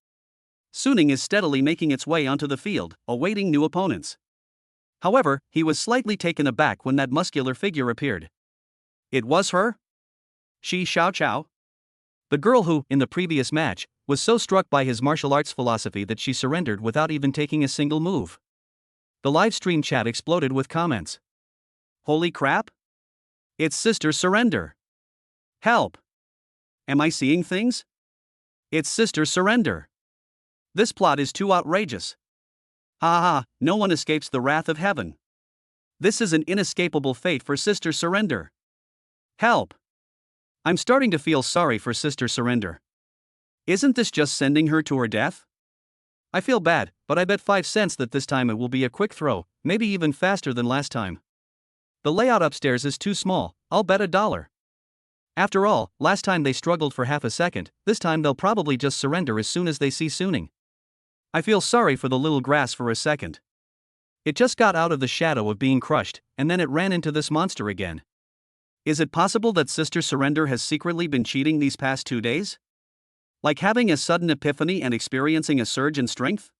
Su Ning is steadily making its way onto the field, awaiting new opponents. However, he was slightly taken aback when that muscular figure appeared. It was her? Shi Xiaoqiao? The girl who, in the previous match, was so struck by his martial arts philosophy that she surrendered without even taking a single move. The live stream chat exploded with comments. Holy crap! It's Sister Surrender! Help! Am I seeing things? It's Sister Surrender! This plot is too outrageous. Ha ha, no one escapes the wrath of heaven. This is an inescapable fate for Sister Surrender. Help! I'm starting to feel sorry for Sister Surrender. Isn't this just sending her to her death? I feel bad, but I bet 5 cents that this time it will be a quick throw, maybe even faster than last time. The layout upstairs is too small, I'll bet $1. After all, last time they struggled for half a second, this time they'll probably just surrender as soon as they see Su Ning. I feel sorry for the little grass for a second. It just got out of the shadow of being crushed, and then it ran into this monster again. Is it possible that Sister Surrender has secretly been cheating these past 2 days? Like having a sudden epiphany and experiencing a surge in strength?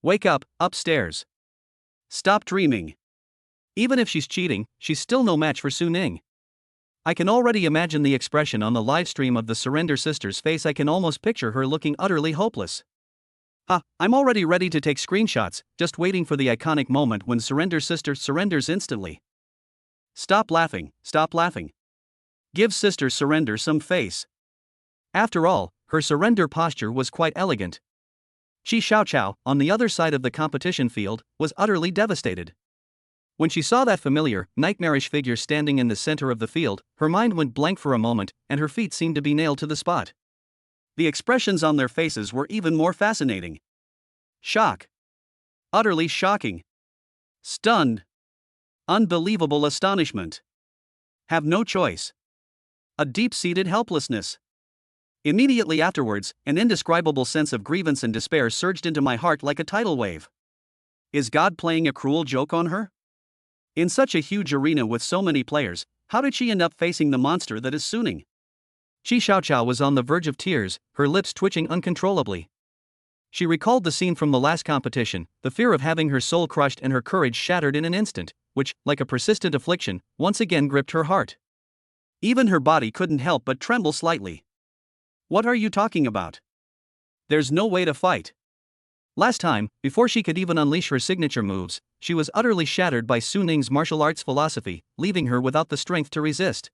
Wake up, upstairs. Stop dreaming. Even if she's cheating, she's still no match for Su Ning. I can already imagine the expression on the live stream of the Surrender Sister's face. I can almost picture her looking utterly hopeless. I'm already ready to take screenshots, just waiting for the iconic moment when Surrender Sister surrenders instantly. Stop laughing, stop laughing. Give Sister Surrender some face. After all, her surrender posture was quite elegant. Shi Xiaoqiao, on the other side of the competition field, was utterly devastated. When she saw that familiar, nightmarish figure standing in the center of the field, her mind went blank for a moment, and her feet seemed to be nailed to the spot. The expressions on their faces were even more fascinating. Shock. Utterly shocking. Stunned. Unbelievable astonishment. Have no choice. A deep-seated helplessness. Immediately afterwards, an indescribable sense of grievance and despair surged into my heart like a tidal wave. Is God playing a cruel joke on her? In such a huge arena with so many players, how did she end up facing the monster that is Su Ning? Shi Xiaoqiao was on the verge of tears, her lips twitching uncontrollably. She recalled the scene from the last competition, the fear of having her soul crushed and her courage shattered in an instant, which, like a persistent affliction, once again gripped her heart. Even her body couldn't help but tremble slightly. What are you talking about? There's no way to fight. Last time, before she could even unleash her signature moves, she was utterly shattered by Su Ning's martial arts philosophy, leaving her without the strength to resist.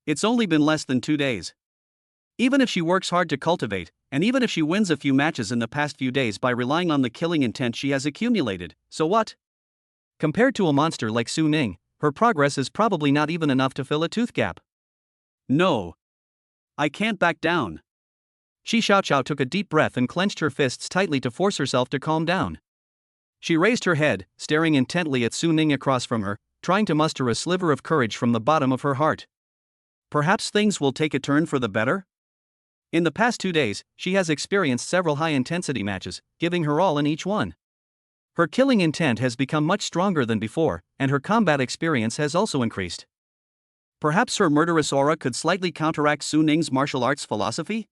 It's only been less than 2 days. Even if she works hard to cultivate, and even if she wins a few matches in the past few days by relying on the killing intent she has accumulated, so what? Compared to a monster like Su Ning, her progress is probably not even enough to fill a tooth gap. No. I can't back down. Shi Xiaoqiao took a deep breath and clenched her fists tightly to force herself to calm down. She raised her head, staring intently at Su Ning across from her, trying to muster a sliver of courage from the bottom of her heart. Perhaps things will take a turn for the better? In the past 2 days, she has experienced several high-intensity matches, giving her all in each one. Her killing intent has become much stronger than before, and her combat experience has also increased. Perhaps her murderous aura could slightly counteract Su Ning's martial arts philosophy?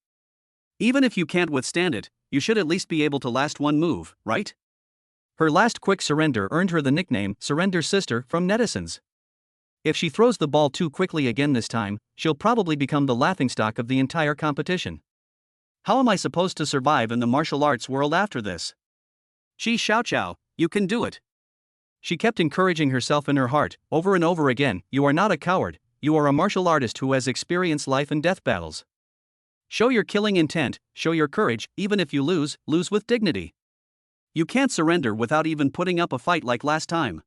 Even if you can't withstand it, you should at least be able to last one move, right? Her last quick surrender earned her the nickname Surrender Sister from netizens. If she throws the ball too quickly again this time, she'll probably become the laughingstock of the entire competition. How am I supposed to survive in the martial arts world after this? Chi Xiaoqiao, you can do it. She kept encouraging herself in her heart, over and over again. You are not a coward, you are a martial artist who has experienced life and death battles. Show your killing intent, show your courage. Even if you lose, lose with dignity. You can't surrender without even putting up a fight like last time.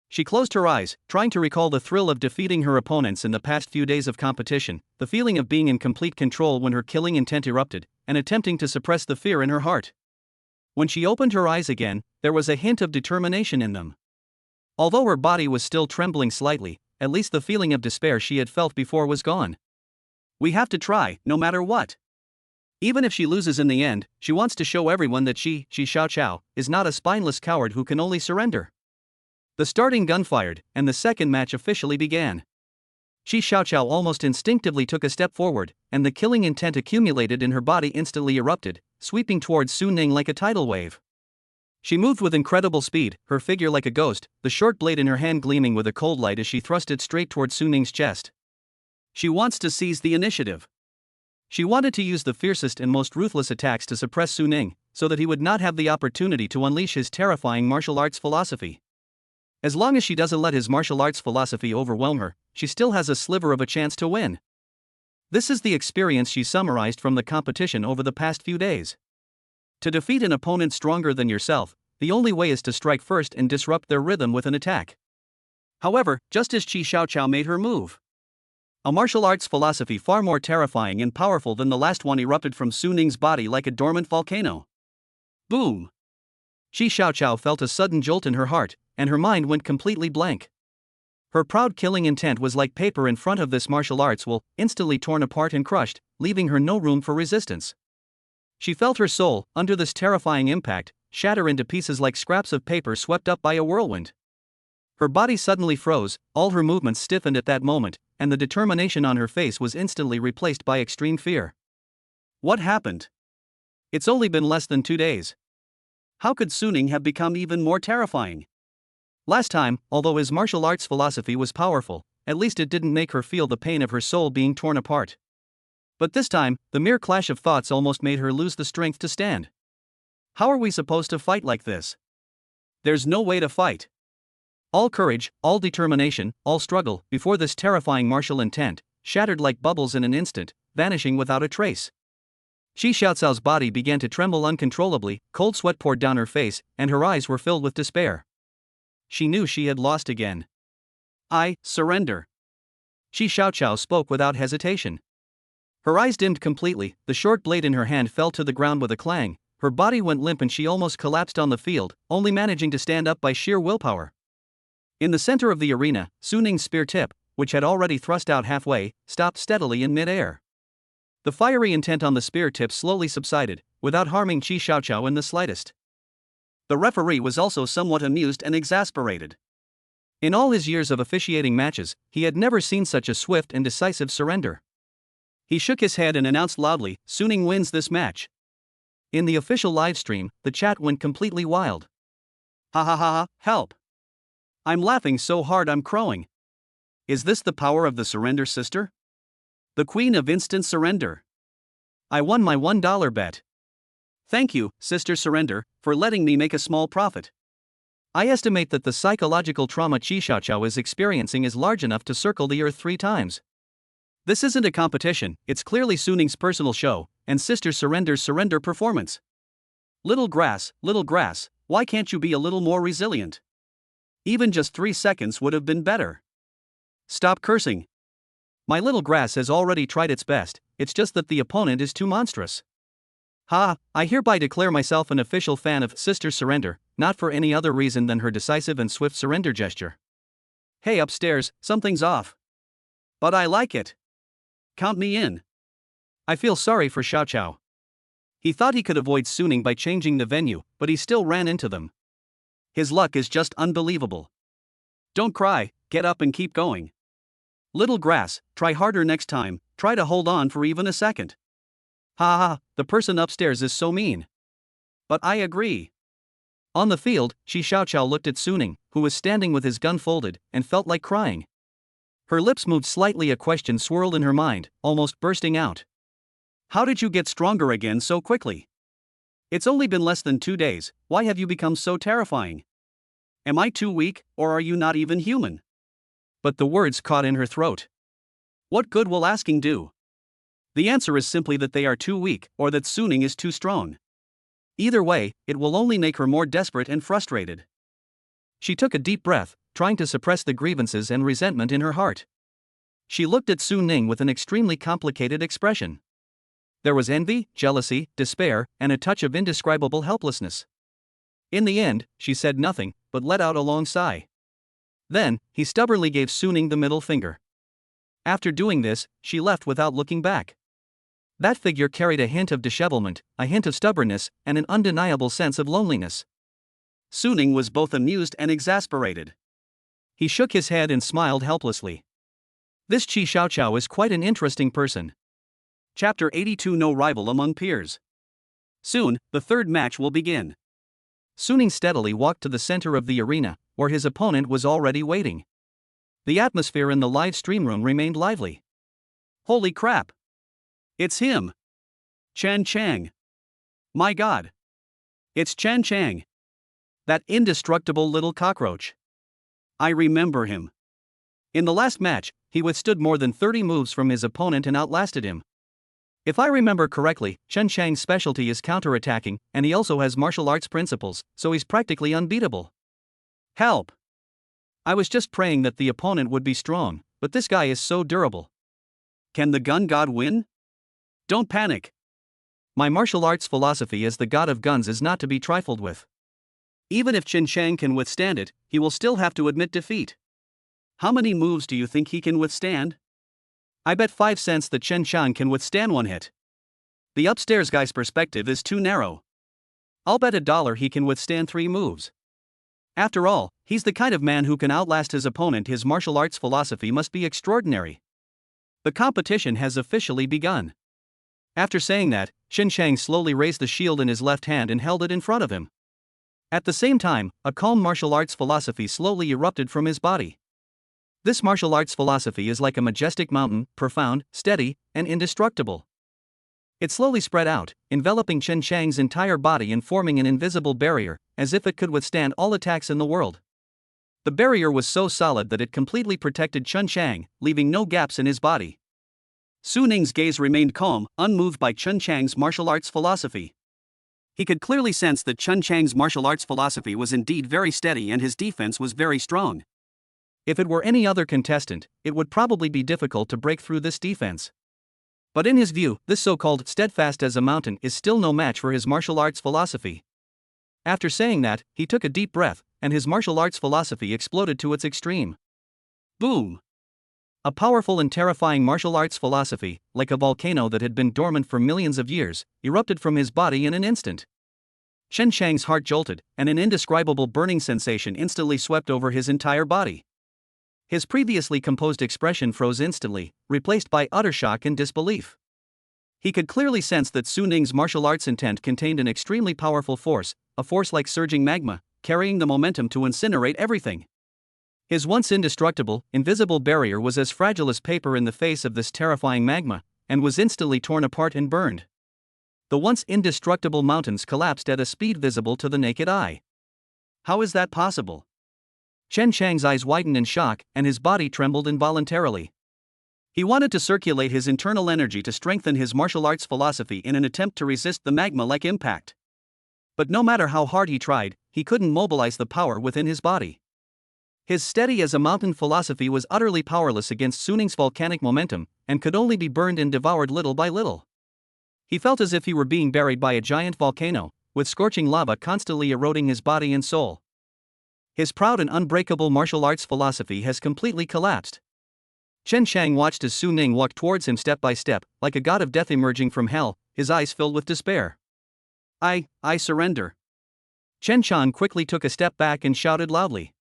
She closed her eyes, trying to recall the thrill of defeating her opponents in the past few days of competition, the feeling of being in complete control when her killing intent erupted, and attempting to suppress the fear in her heart. When she opened her eyes again, there was a hint of determination in them. Although her body was still trembling slightly, at least the feeling of despair she had felt before was gone. We have to try, no matter what. Even if she loses in the end, she wants to show everyone that Chi Xiaoqiao is not a spineless coward who can only surrender. The starting gun fired, and the second match officially began. Chi Xiaoqiao almost instinctively took a step forward, and the killing intent accumulated in her body instantly erupted, sweeping towards Su Ning like a tidal wave. She moved with incredible speed, her figure like a ghost, the short blade in her hand gleaming with a cold light as she thrust it straight towards Su Ning's chest. She wants to seize the initiative. She wanted to use the fiercest and most ruthless attacks to suppress Su Ning, so that he would not have the opportunity to unleash his terrifying martial arts philosophy. As long as she doesn't let his martial arts philosophy overwhelm her, she still has a sliver of a chance to win. This is the experience she summarized from the competition over the past few days. To defeat an opponent stronger than yourself, the only way is to strike first and disrupt their rhythm with an attack. However, just as Chi Xiaoqiao made her move, a martial arts philosophy far more terrifying and powerful than the last one erupted from Su Ning's body like a dormant volcano. Boom! Chi Xiaoqiao felt a sudden jolt in her heart, and her mind went completely blank. Her proud killing intent was like paper in front of this martial arts will, instantly torn apart and crushed, leaving her no room for resistance. She felt her soul, under this terrifying impact, shatter into pieces like scraps of paper swept up by a whirlwind. Her body suddenly froze, all her movements stiffened at that moment, and the determination on her face was instantly replaced by extreme fear. What happened? It's only been less than 2 days. How could Su Ning have become even more terrifying? Last time, although his martial arts philosophy was powerful, at least it didn't make her feel the pain of her soul being torn apart. But this time, the mere clash of thoughts almost made her lose the strength to stand. How are we supposed to fight like this? There's no way to fight. All courage, all determination, all struggle, before this terrifying martial intent, shattered like bubbles in an instant, vanishing without a trace. Chi Xiaoqiao's body began to tremble uncontrollably, cold sweat poured down her face, and her eyes were filled with despair. She knew she had lost again. I surrender. Chi Xiaoqiao spoke without hesitation. Her eyes dimmed completely, the short blade in her hand fell to the ground with a clang, her body went limp and she almost collapsed on the field, only managing to stand up by sheer willpower. In the center of the arena, Su Ning's spear tip, which had already thrust out halfway, stopped steadily in mid-air. The fiery intent on the spear tip slowly subsided, without harming Chi Xiaoqiao in the slightest. The referee was also somewhat amused and exasperated. In all his years of officiating matches, he had never seen such a swift and decisive surrender. He shook his head and announced loudly, Su Ning wins this match. In the official livestream, the chat went completely wild. Ha ha ha ha, help! I'm laughing so hard I'm crowing. Is this the power of the Surrender Sister? The Queen of Instant Surrender. I won my $1 bet. Thank you, Sister Surrender, for letting me make a small profit. I estimate that the psychological trauma Chi Xiaoqiao is experiencing is large enough to circle the earth 3 times. This isn't a competition, it's clearly Su Ning's personal show, and Sister Surrender's surrender performance. Little grass, why can't you be a little more resilient? Even just 3 seconds would have been better. Stop cursing. My little grass has already tried its best, it's just that the opponent is too monstrous. I hereby declare myself an official fan of Sister Surrender, not for any other reason than her decisive and swift surrender gesture. Hey upstairs, something's off. But I like it. Count me in. I feel sorry for Xiaoqiao. He thought he could avoid Su Ning by changing the venue, but he still ran into them. His luck is just unbelievable. Don't cry, get up and keep going. Little grass, try harder next time, try to hold on for even a second. Ha ha, the person upstairs is so mean. But I agree. On the field, Chi Xiaoqiao looked at Suning, who was standing with his gun folded, and felt like crying. Her lips moved slightly, a question swirled in her mind, almost bursting out. How did you get stronger again so quickly? It's only been less than 2 days, why have you become so terrifying? Am I too weak, or are you not even human? But the words caught in her throat. What good will asking do? The answer is simply that they are too weak, or that Suning is too strong. Either way, it will only make her more desperate and frustrated. She took a deep breath, trying to suppress the grievances and resentment in her heart. She looked at Su Ning with an extremely complicated expression. There was envy, jealousy, despair, and a touch of indescribable helplessness. In the end, she said nothing, but let out a long sigh. Then, he stubbornly gave Su Ning the middle finger. After doing this, she left without looking back. That figure carried a hint of dishevelment, a hint of stubbornness, and an undeniable sense of loneliness. Su Ning was both amused and exasperated. He shook his head and smiled helplessly. This Chi Xiaoqiao is quite an interesting person. Chapter 82. No rival among peers. Soon, the third match will begin. Suning steadily walked to the center of the arena, where his opponent was already waiting. The atmosphere in the live stream room remained lively. Holy crap! It's him! Chen Chang! My god! It's Chen Chang! That indestructible little cockroach! I remember him. In the last match, he withstood more than 30 moves from his opponent and outlasted him. If I remember correctly, Chen Chang's specialty is counterattacking, and he also has martial arts principles, so he's practically unbeatable. Help! I was just praying that the opponent would be strong, but this guy is so durable. Can the gun god win? Don't panic. My martial arts philosophy as the god of guns is not to be trifled with. Even if Chen Chang can withstand it, he will still have to admit defeat. How many moves do you think he can withstand? I bet 5 cents that Chen Chang can withstand one hit. The upstairs guy's perspective is too narrow. I'll bet $1 he can withstand 3 moves. After all, he's the kind of man who can outlast his opponent. His martial arts philosophy must be extraordinary. The competition has officially begun. After saying that, Chen Chang slowly raised the shield in his left hand and held it in front of him. At the same time, a calm martial arts philosophy slowly erupted from his body. This martial arts philosophy is like a majestic mountain, profound, steady, and indestructible. It slowly spread out, enveloping Chen Chang's entire body and forming an invisible barrier, as if it could withstand all attacks in the world. The barrier was so solid that it completely protected Chen Chang, leaving no gaps in his body. Su Ning's gaze remained calm, unmoved by Chen Chang's martial arts philosophy. He could clearly sense that Chen Chang's martial arts philosophy was indeed very steady and his defense was very strong. If it were any other contestant, it would probably be difficult to break through this defense. But in his view, this so-called steadfast as a mountain is still no match for his martial arts philosophy. After saying that, he took a deep breath, and his martial arts philosophy exploded to its extreme. Boom! A powerful and terrifying martial arts philosophy, like a volcano that had been dormant for millions of years, erupted from his body in an instant. Chen Chang's heart jolted, and an indescribable burning sensation instantly swept over his entire body. His previously composed expression froze instantly, replaced by utter shock and disbelief. He could clearly sense that Su Ning's martial arts intent contained an extremely powerful force, a force like surging magma, carrying the momentum to incinerate everything. His once indestructible, invisible barrier was as fragile as paper in the face of this terrifying magma, and was instantly torn apart and burned. The once indestructible mountains collapsed at a speed visible to the naked eye. How is that possible? Chen Chang's eyes widened in shock, and his body trembled involuntarily. He wanted to circulate his internal energy to strengthen his martial arts philosophy in an attempt to resist the magma-like impact. But no matter how hard he tried, he couldn't mobilize the power within his body. His steady as a mountain philosophy was utterly powerless against Su Ning's volcanic momentum, and could only be burned and devoured little by little. He felt as if he were being buried by a giant volcano, with scorching lava constantly eroding his body and soul. His proud and unbreakable martial arts philosophy has completely collapsed. Chen Chang watched as Su Ning walked towards him step by step, like a god of death emerging from hell, his eyes filled with despair. I surrender. Chen Chang quickly took a step back and shouted loudly.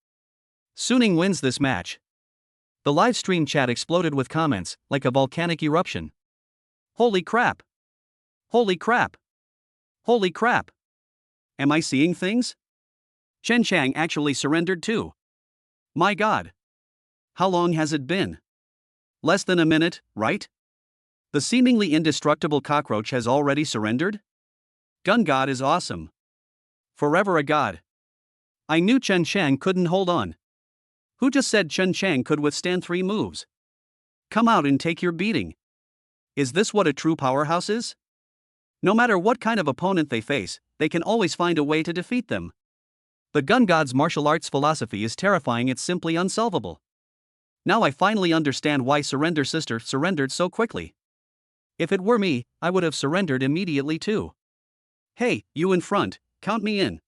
Su Ning wins this match. The live stream chat exploded with comments, like a volcanic eruption. Holy crap! Holy crap! Holy crap! Am I seeing things? Chen Chang actually surrendered too. My god. How long has it been? Less than a minute, right? The seemingly indestructible cockroach has already surrendered? Gun God is awesome. Forever a god. I knew Chen Chang couldn't hold on. Who just said Chen Chang could withstand 3 moves? Come out and take your beating. Is this what a true powerhouse is? No matter what kind of opponent they face, they can always find a way to defeat them. The Gun God's martial arts philosophy is terrifying, it's simply unsolvable. Now I finally understand why Surrender Sister surrendered so quickly. If it were me, I would have surrendered immediately too. Hey, you in front, count me in.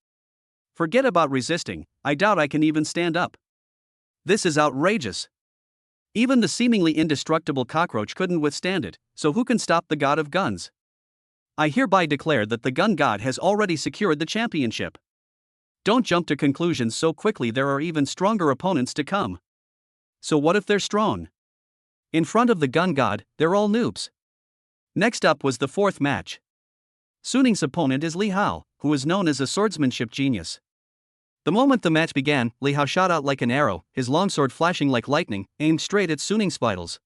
Forget about resisting, I doubt I can even stand up. This is outrageous. Even the seemingly indestructible cockroach couldn't withstand it, so who can stop the God of Guns? I hereby declare that the Gun God has already secured the championship. Don't jump to conclusions so quickly, there are even stronger opponents to come. So what if they're strong? In front of the Gun God, they're all noobs. Next up was the 4th match. Suning's opponent is Li Hao, who is known as a swordsmanship genius. The moment the match began, Li Hao shot out like an arrow, his longsword flashing like lightning, aimed straight at Suning's vitals.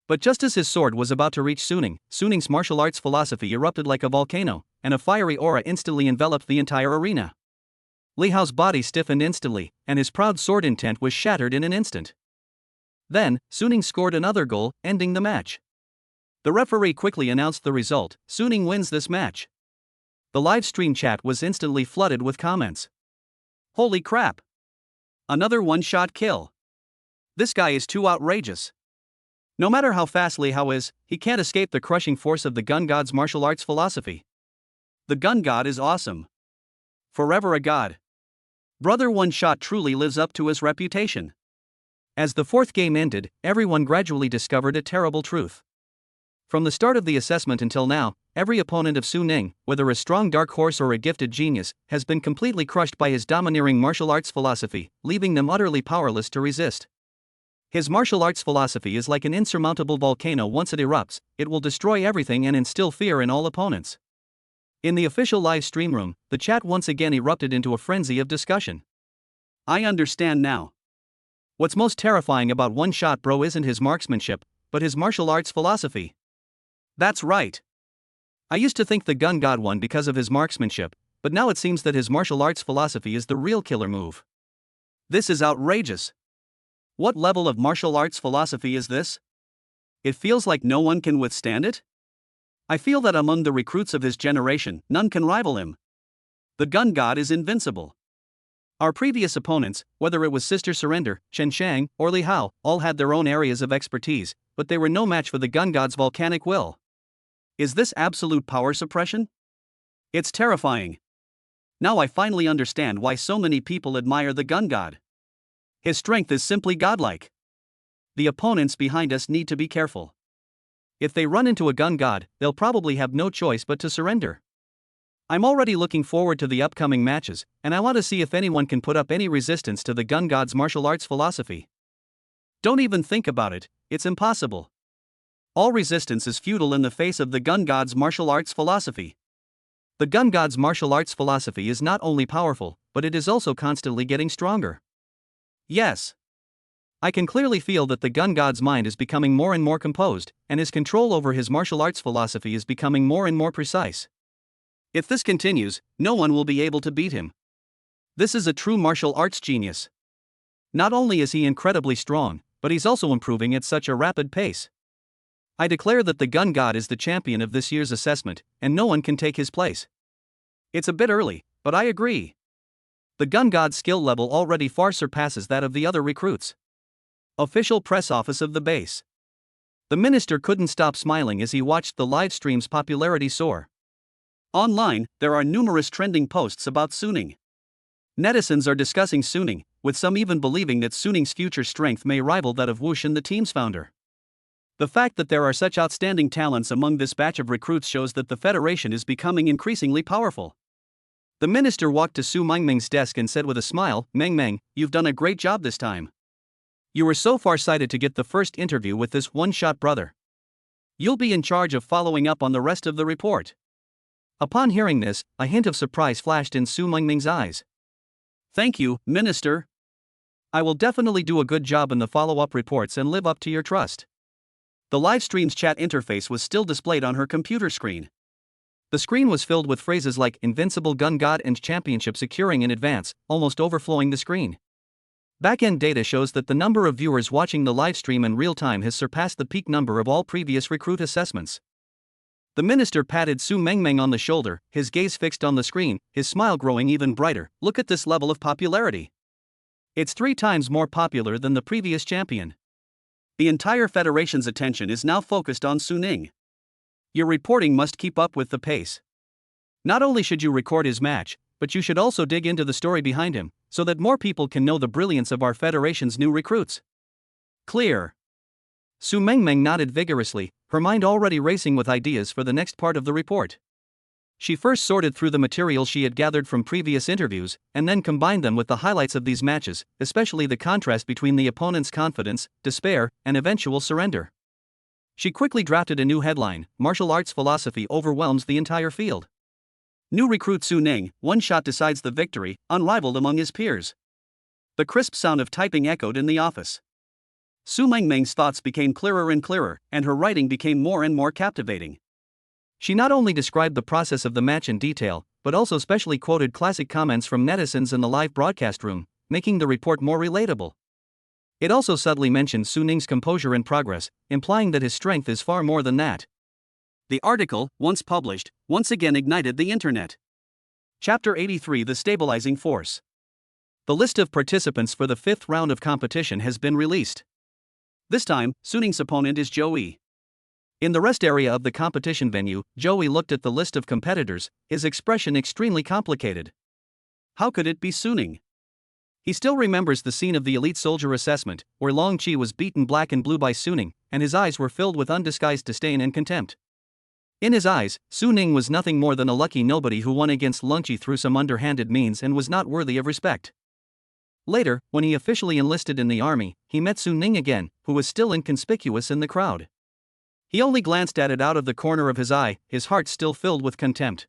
But just as his sword was about to reach Suning, Suning's martial arts philosophy erupted like a volcano, and a fiery aura instantly enveloped the entire arena. Li Hao's body stiffened instantly, and his proud sword intent was shattered in an instant. Then, Suning scored another goal, ending the match. The referee quickly announced the result: Suning wins this match. The live stream chat was instantly flooded with comments. Holy crap! Another one-shot kill. This guy is too outrageous. No matter how fast Li Hao is, he can't escape the crushing force of the Gun God's martial arts philosophy. The Gun God is awesome. Forever a god. Brother One Shot truly lives up to his reputation. As the 4th game ended, everyone gradually discovered a terrible truth. From the start of the assessment until now, every opponent of Su Ning, whether a strong dark horse or a gifted genius, has been completely crushed by his domineering martial arts philosophy, leaving them utterly powerless to resist. His martial arts philosophy is like an insurmountable volcano. Once it erupts, it will destroy everything and instill fear in all opponents. In the official live stream room, the chat once again erupted into a frenzy of discussion. I understand now. What's most terrifying about One Shot Bro isn't his marksmanship, but his martial arts philosophy. That's right. I used to think the Gun God won because of his marksmanship, but now it seems that his martial arts philosophy is the real killer move. This is outrageous. What level of martial arts philosophy is this? It feels like no one can withstand it? I feel that among the recruits of his generation, none can rival him. The Gun God is invincible. Our previous opponents, whether it was Sister Surrender, Chen Chang, or Li Hao, all had their own areas of expertise, but they were no match for the Gun God's volcanic will. Is this absolute power suppression? It's terrifying. Now I finally understand why so many people admire the Gun God. His strength is simply godlike. The opponents behind us need to be careful. If they run into a Gun God, they'll probably have no choice but to surrender. I'm already looking forward to the upcoming matches, and I want to see if anyone can put up any resistance to the Gun God's martial arts philosophy. Don't even think about it, it's impossible. All resistance is futile in the face of the Gun God's martial arts philosophy. The Gun God's martial arts philosophy is not only powerful, but it is also constantly getting stronger. Yes. I can clearly feel that the Gun God's mind is becoming more and more composed, and his control over his martial arts philosophy is becoming more and more precise. If this continues, no one will be able to beat him. This is a true martial arts genius. Not only is he incredibly strong, but he's also improving at such a rapid pace. I declare that the Gun God is the champion of this year's assessment, and no one can take his place. It's a bit early, but I agree. The Gun God's skill level already far surpasses that of the other recruits. Official press office of the base. The minister couldn't stop smiling as he watched the live stream's popularity soar. Online, there are numerous trending posts about Suning. Netizens are discussing Suning, with some even believing that Suning's future strength may rival that of Wushan, the team's founder. The fact that there are such outstanding talents among this batch of recruits shows that the Federation is becoming increasingly powerful. The minister walked to Su Mengmeng's desk and said with a smile, "Mengmeng, you've done a great job this time. You were so far-sighted to get the first interview with this one-shot brother. You'll be in charge of following up on the rest of the report. Upon hearing this, a hint of surprise flashed in Su Mengming's eyes. Thank you, Minister. I will definitely do a good job in the follow-up reports and live up to your trust. The live stream's chat interface was still displayed on her computer screen. The screen was filled with phrases like Invincible Gun God and Championship securing in advance, almost overflowing the screen. Back-end data shows that the number of viewers watching the live stream in real time has surpassed the peak number of all previous recruit assessments. The minister patted Su Mengming on the shoulder, his gaze fixed on the screen, his smile growing even brighter. Look at this level of popularity. It's 3 times more popular than the previous champion. The entire federation's attention is now focused on Su Ning. Your reporting must keep up with the pace. Not only should you record his match, but you should also dig into the story behind him, so that more people can know the brilliance of our federation's new recruits. Clear. Su Mengming nodded vigorously, her mind already racing with ideas for the next part of the report. She first sorted through the material she had gathered from previous interviews, and then combined them with the highlights of these matches, especially the contrast between the opponent's confidence, despair, and eventual surrender. She quickly drafted a new headline: Martial Arts Philosophy Overwhelms the Entire Field. New recruit Su Ning, one shot decides the victory, unrivaled among his peers. The crisp sound of typing echoed in the office. Su Mengming's thoughts became clearer and clearer, and her writing became more and more captivating. She not only described the process of the match in detail, but also specially quoted classic comments from netizens in the live broadcast room, making the report more relatable. It also subtly mentioned Su Ning's composure and progress, implying that his strength is far more than that. The article, once published, once again ignited the internet. Chapter 83: The Stabilizing Force. The list of participants for the 5th round of competition has been released. This time, Su Ning's opponent is Joey. In the rest area of the competition venue, Joey looked at the list of competitors, his expression extremely complicated. How could it be Su Ning? He still remembers the scene of the elite soldier assessment, where Long Chi was beaten black and blue by Su Ning, and his eyes were filled with undisguised disdain and contempt. In his eyes, Su Ning was nothing more than a lucky nobody who won against Long Chi through some underhanded means and was not worthy of respect. Later, when he officially enlisted in the army, he met Su Ning again, who was still inconspicuous in the crowd. He only glanced at it out of the corner of his eye, his heart still filled with contempt.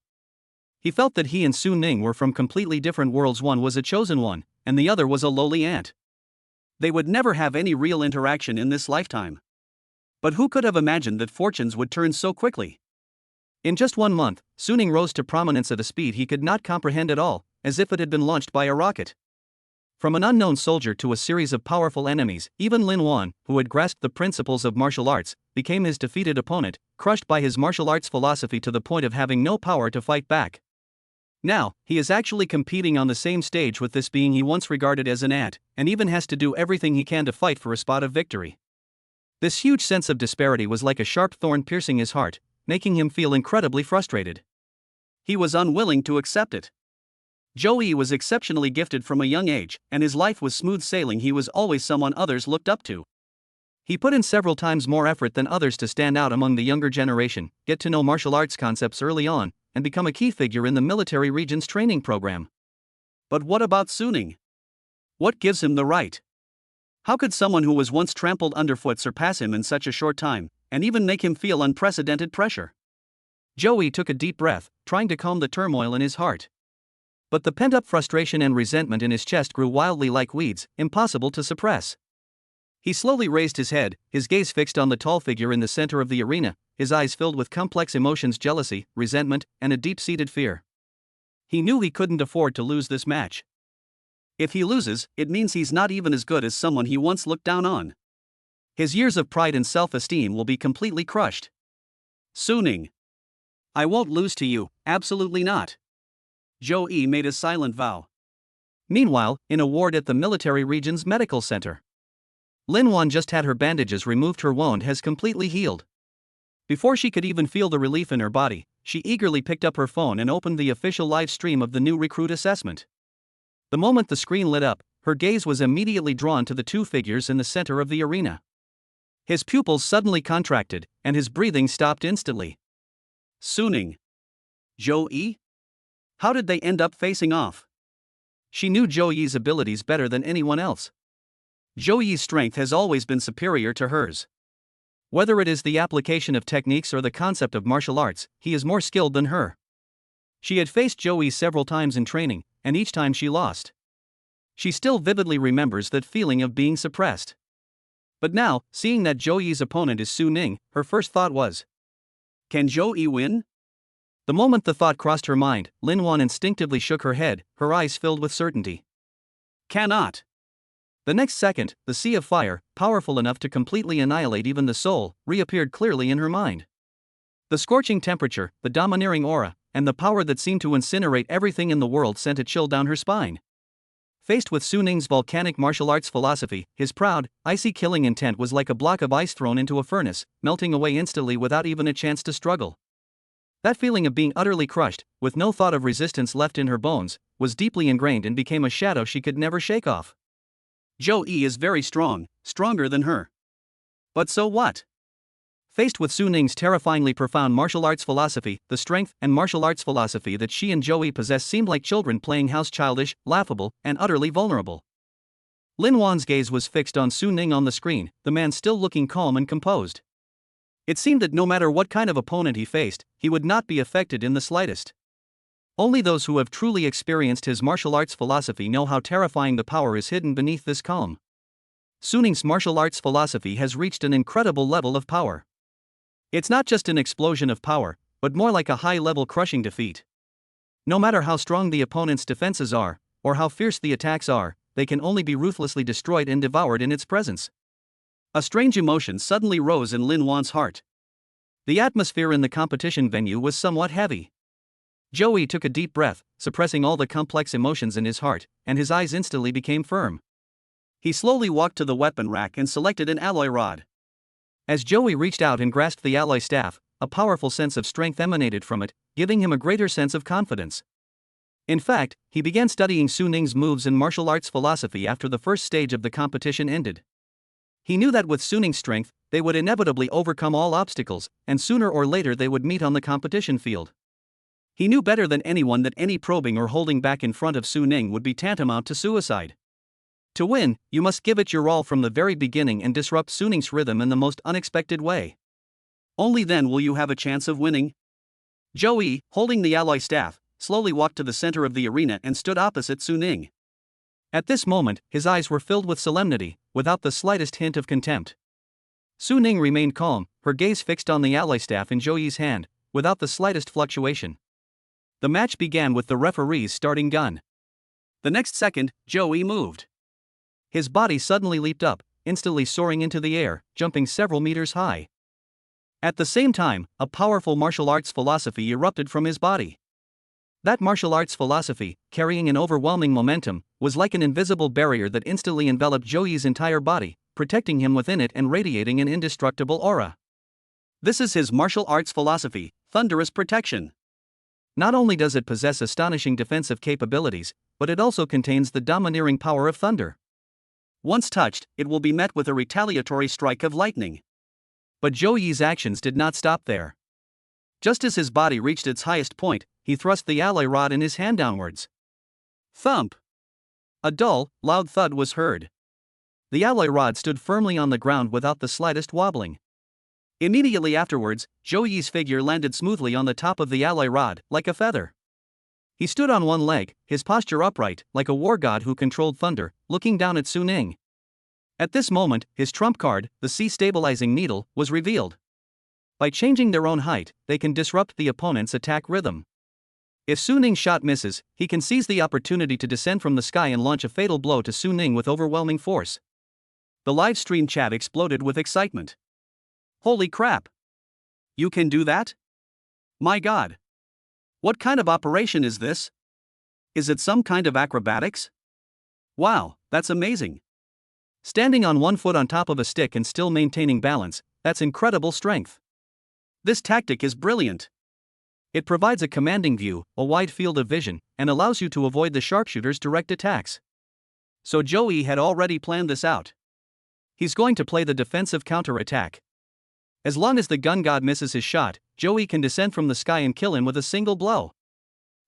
He felt that he and Su Ning were from completely different worlds. One was a chosen one, and the other was a lowly ant. They would never have any real interaction in this lifetime. But who could have imagined that fortunes would turn so quickly? In just 1 month, Su Ning rose to prominence at a speed he could not comprehend at all, as if it had been launched by a rocket. From an unknown soldier to a series of powerful enemies, even Lin Wan, who had grasped the principles of martial arts, became his defeated opponent, crushed by his martial arts philosophy to the point of having no power to fight back. Now, he is actually competing on the same stage with this being he once regarded as an ant, and even has to do everything he can to fight for a spot of victory. This huge sense of disparity was like a sharp thorn piercing his heart, making him feel incredibly frustrated. He was unwilling to accept it. Joey was exceptionally gifted from a young age, and his life was smooth sailing. He was always someone others looked up to. He put in several times more effort than others to stand out among the younger generation, get to know martial arts concepts early on, and become a key figure in the military region's training program. But what about Su Ning? What gives him the right? How could someone who was once trampled underfoot surpass him in such a short time, and even make him feel unprecedented pressure? Joey took a deep breath, trying to calm the turmoil in his heart. But the pent-up frustration and resentment in his chest grew wildly like weeds, impossible to suppress. He slowly raised his head, his gaze fixed on the tall figure in the center of the arena, his eyes filled with complex emotions: jealousy, resentment, and a deep-seated fear. He knew he couldn't afford to lose this match. If he loses, it means he's not even as good as someone he once looked down on. His years of pride and self-esteem will be completely crushed. Su Ning. I won't lose to you, absolutely not. Joey made a silent vow. Meanwhile, in a ward at the military region's medical center, Lin Wan just had her bandages removed. Her wound has completely healed. Before she could even feel the relief in her body, she eagerly picked up her phone and opened the official live stream of the new recruit assessment. The moment the screen lit up, her gaze was immediately drawn to the 2 figures in the center of the arena. His pupils suddenly contracted, and his breathing stopped instantly. Su Ning. Joey? How did they end up facing off? She knew Joey's abilities better than anyone else. Joey's strength has always been superior to hers. Whether it is the application of techniques or the concept of martial arts, he is more skilled than her. She had faced Joey several times in training, and each time she lost. She still vividly remembers that feeling of being suppressed. But now, seeing that Joey's opponent is Su Ning, her first thought was, can Joey win? The moment the thought crossed her mind, Lin Wan instinctively shook her head, her eyes filled with certainty. Cannot. The next second, the sea of fire, powerful enough to completely annihilate even the soul, reappeared clearly in her mind. The scorching temperature, the domineering aura, and the power that seemed to incinerate everything in the world sent a chill down her spine. Faced with Su Ning's volcanic martial arts philosophy, his proud, icy killing intent was like a block of ice thrown into a furnace, melting away instantly without even a chance to struggle. That feeling of being utterly crushed, with no thought of resistance left in her bones, was deeply ingrained and became a shadow she could never shake off. Joey is very strong, stronger than her. But so what? Faced with Su Ning's terrifyingly profound martial arts philosophy, the strength and martial arts philosophy that she and Joey possessed seemed like children playing house, childish, laughable, and utterly vulnerable. Lin Wan's gaze was fixed on Su Ning on the screen, the man still looking calm and composed. It seemed that no matter what kind of opponent he faced, he would not be affected in the slightest. Only those who have truly experienced his martial arts philosophy know how terrifying the power is hidden beneath this calm. Su Ning's martial arts philosophy has reached an incredible level of power. It's not just an explosion of power, but more like a high-level crushing defeat. No matter how strong the opponent's defenses are, or how fierce the attacks are, they can only be ruthlessly destroyed and devoured in its presence. A strange emotion suddenly rose in Lin Wan's heart. The atmosphere in the competition venue was somewhat heavy. Joey took a deep breath, suppressing all the complex emotions in his heart, and his eyes instantly became firm. He slowly walked to the weapon rack and selected an alloy rod. As Joey reached out and grasped the alloy staff, a powerful sense of strength emanated from it, giving him a greater sense of confidence. In fact, he began studying Su Ning's moves and martial arts philosophy after the first stage of the competition ended. He knew that with Su Ning's strength, they would inevitably overcome all obstacles, and sooner or later they would meet on the competition field. He knew better than anyone that any probing or holding back in front of Su Ning would be tantamount to suicide. To win, you must give it your all from the very beginning and disrupt Su Ning's rhythm in the most unexpected way. Only then will you have a chance of winning. Joey, holding the alloy staff, slowly walked to the center of the arena and stood opposite Su Ning. At this moment, his eyes were filled with solemnity, without the slightest hint of contempt. Su Ning remained calm, her gaze fixed on the alloy staff in Joey's hand, without the slightest fluctuation. The match began with the referee's starting gun. The next second, Joey moved. His body suddenly leaped up, instantly soaring into the air, jumping several meters high. At the same time, a powerful martial arts philosophy erupted from his body. That martial arts philosophy, carrying an overwhelming momentum, was like an invisible barrier that instantly enveloped Joey's entire body, protecting him within it and radiating an indestructible aura. This is his martial arts philosophy, thunderous protection. Not only does it possess astonishing defensive capabilities, but it also contains the domineering power of thunder. Once touched, it will be met with a retaliatory strike of lightning. But Joey's actions did not stop there. Just as his body reached its highest point, he thrust the alloy rod in his hand downwards. Thump! A dull, loud thud was heard. The alloy rod stood firmly on the ground without the slightest wobbling. Immediately afterwards, Joey's figure landed smoothly on the top of the alloy rod, like a feather. He stood on one leg, his posture upright, like a war god who controlled thunder, looking down at Su Ning. At this moment, his trump card, the sea-stabilizing needle, was revealed. By changing their own height, they can disrupt the opponent's attack rhythm. If Su Ning's shot misses, he can seize the opportunity to descend from the sky and launch a fatal blow to Su Ning with overwhelming force. The live stream chat exploded with excitement. Holy crap! You can do that? My god! What kind of operation is this? Is it some kind of acrobatics? Wow, that's amazing! Standing on one foot on top of a stick and still maintaining balance, that's incredible strength. This tactic is brilliant. It provides a commanding view, a wide field of vision, and allows you to avoid the sharpshooter's direct attacks. So Joey had already planned this out. He's going to play the defensive counter-attack. As long as the gun god misses his shot, Joey can descend from the sky and kill him with a single blow.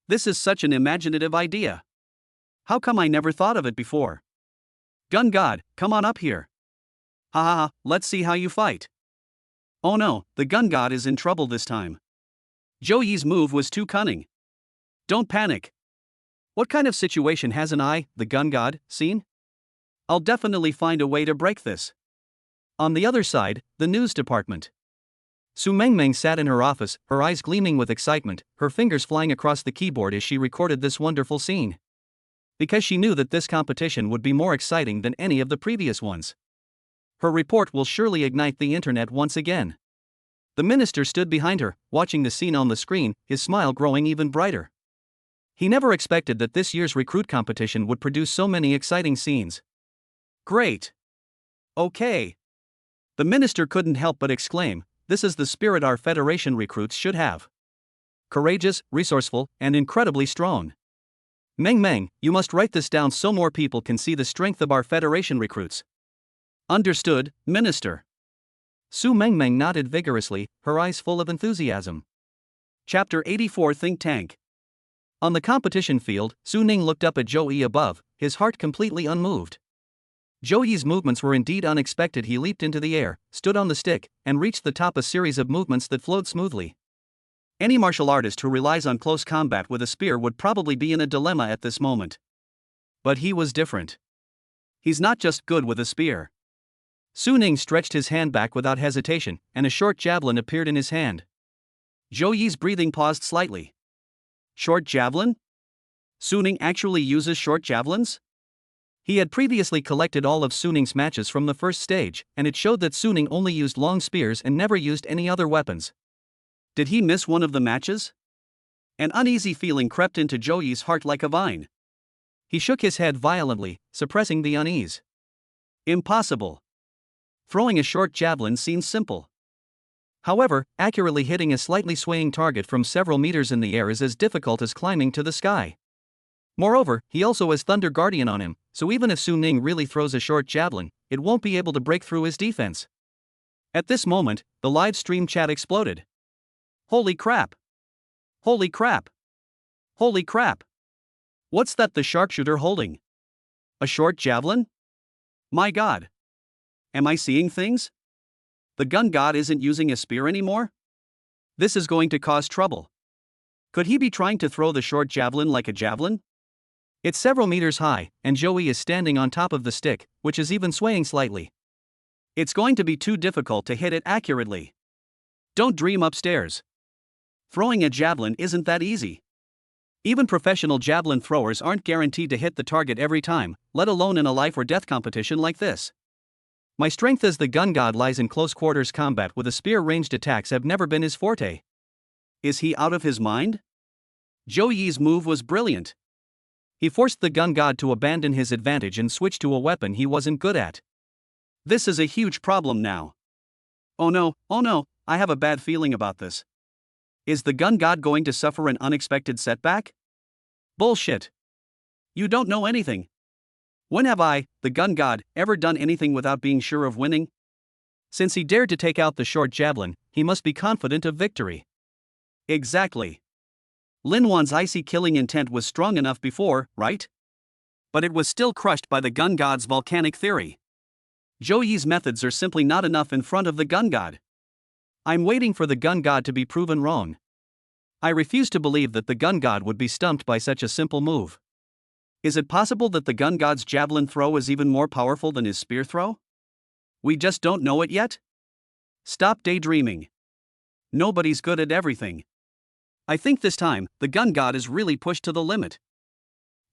This is such an imaginative idea. How come I never thought of it before? Gun god, come on up here. Ha ha ha, let's see how you fight. Oh no, the gun god is in trouble this time. Zhou Yi's move was too cunning. Don't panic. What kind of situation hasn't I, the gun god, seen? I'll definitely find a way to break this. On the other side, the news department. Su Mengmeng sat in her office, her eyes gleaming with excitement, her fingers flying across the keyboard as she recorded this wonderful scene. Because she knew that this competition would be more exciting than any of the previous ones. Her report will surely ignite the internet once again. The minister stood behind her, watching the scene on the screen, his smile growing even brighter. He never expected that this year's recruit competition would produce so many exciting scenes. Great! Okay. The minister couldn't help but exclaim, this is the spirit our Federation recruits should have. Courageous, resourceful, and incredibly strong. Meng, you must write this down so more people can see the strength of our Federation recruits. Understood, Minister. Su Mengmeng nodded vigorously, her eyes full of enthusiasm. Chapter 84 Think Tank. On the competition field, Su Ning looked up at Zhou Yi above, his heart completely unmoved. Zhou Yi's movements were indeed unexpected. He leaped into the air, stood on the stick, and reached the top, a series of movements that flowed smoothly. Any martial artist who relies on close combat with a spear would probably be in a dilemma at this moment. But he was different. He's not just good with a spear. Su Ning stretched his hand back without hesitation, and a short javelin appeared in his hand. Zhou Yi's breathing paused slightly. Short javelin? Su Ning actually uses short javelins? He had previously collected all of Su Ning's matches from the first stage, and it showed that Su Ning only used long spears and never used any other weapons. Did he miss one of the matches? An uneasy feeling crept into Zhou Yi's heart like a vine. He shook his head violently, suppressing the unease. Impossible. Throwing a short javelin seems simple. However, accurately hitting a slightly swaying target from several meters in the air is as difficult as climbing to the sky. Moreover, he also has Thunder Guardian on him, so even if Su Ning really throws a short javelin, it won't be able to break through his defense. At this moment, the live stream chat exploded. Holy crap! Holy crap! Holy crap! What's that the sharpshooter holding? A short javelin? My god! Am I seeing things? The gun god isn't using a spear anymore? This is going to cause trouble. Could he be trying to throw the short javelin like a javelin? It's several meters high, and Zhou Yi is standing on top of the stick, which is even swaying slightly. It's going to be too difficult to hit it accurately. Don't dream upstairs. Throwing a javelin isn't that easy. Even professional javelin throwers aren't guaranteed to hit the target every time, let alone in a life or death competition like this. My strength as the gun god lies in close quarters combat with a spear. Ranged attacks have never been his forte. Is he out of his mind? Zhou Yi's move was brilliant. He forced the gun god to abandon his advantage and switch to a weapon he wasn't good at. This is a huge problem now. Oh no, I have a bad feeling about this. Is the gun god going to suffer an unexpected setback? Bullshit. You don't know anything. When have I, the gun god, ever done anything without being sure of winning? Since he dared to take out the short javelin, he must be confident of victory. Exactly. Lin Wan's icy killing intent was strong enough before, right? But it was still crushed by the gun god's volcanic theory. Zhou Yi's methods are simply not enough in front of the gun god. I'm waiting for the gun god to be proven wrong. I refuse to believe that the gun god would be stumped by such a simple move. Is it possible that the gun god's javelin throw is even more powerful than his spear throw? We just don't know it yet? Stop daydreaming. Nobody's good at everything. I think this time, the gun god is really pushed to the limit.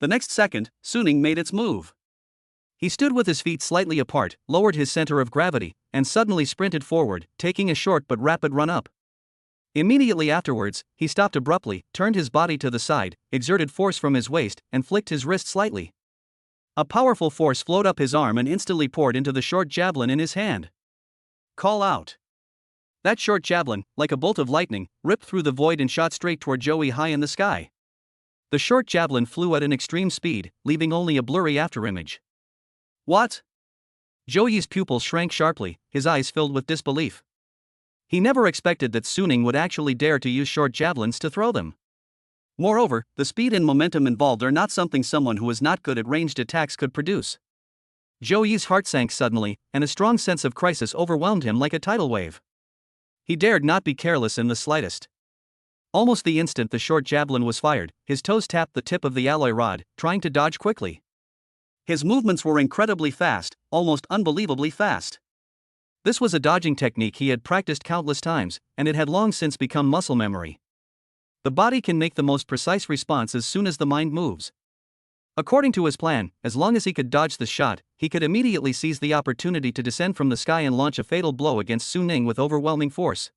The next second, Su Ning made its move. He stood with his feet slightly apart, lowered his center of gravity, and suddenly sprinted forward, taking a short but rapid run up. Immediately afterwards, he stopped abruptly, turned his body to the side, exerted force from his waist, and flicked his wrist slightly. A powerful force flowed up his arm and instantly poured into the short javelin in his hand. Call out. That short javelin, like a bolt of lightning, ripped through the void and shot straight toward Zhou Yi high in the sky. The short javelin flew at an extreme speed, leaving only a blurry afterimage. What? Zhou Yi's pupils shrank sharply, his eyes filled with disbelief. He never expected that Su Ning would actually dare to use short javelins to throw them. Moreover, the speed and momentum involved are not something someone who is not good at ranged attacks could produce. Zhou Yi's heart sank suddenly, and a strong sense of crisis overwhelmed him like a tidal wave. He dared not be careless in the slightest. Almost the instant the short javelin was fired, his toes tapped the tip of the alloy rod, trying to dodge quickly. His movements were incredibly fast, almost unbelievably fast. This was a dodging technique he had practiced countless times, and it had long since become muscle memory. The body can make the most precise response as soon as the mind moves. According to his plan, as long as he could dodge the shot, he could immediately seize the opportunity to descend from the sky and launch a fatal blow against Su Ning with overwhelming force.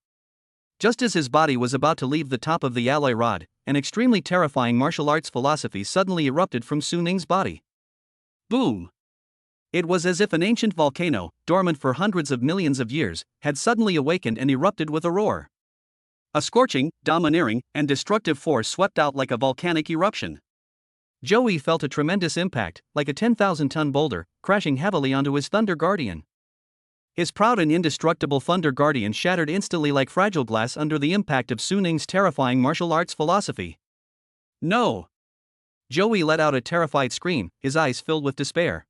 Just as his body was about to leave the top of the alloy rod, an extremely terrifying martial arts philosophy suddenly erupted from Su Ning's body. Boom! It was as if an ancient volcano, dormant for hundreds of millions of years, had suddenly awakened and erupted with a roar. A scorching, domineering, and destructive force swept out like a volcanic eruption. Joey felt a tremendous impact, like a 10,000-ton boulder, crashing heavily onto his Thunder Guardian. His proud and indestructible Thunder Guardian shattered instantly like fragile glass under the impact of Su Ning's terrifying martial arts philosophy. No! Joey let out a terrified scream, his eyes filled with despair.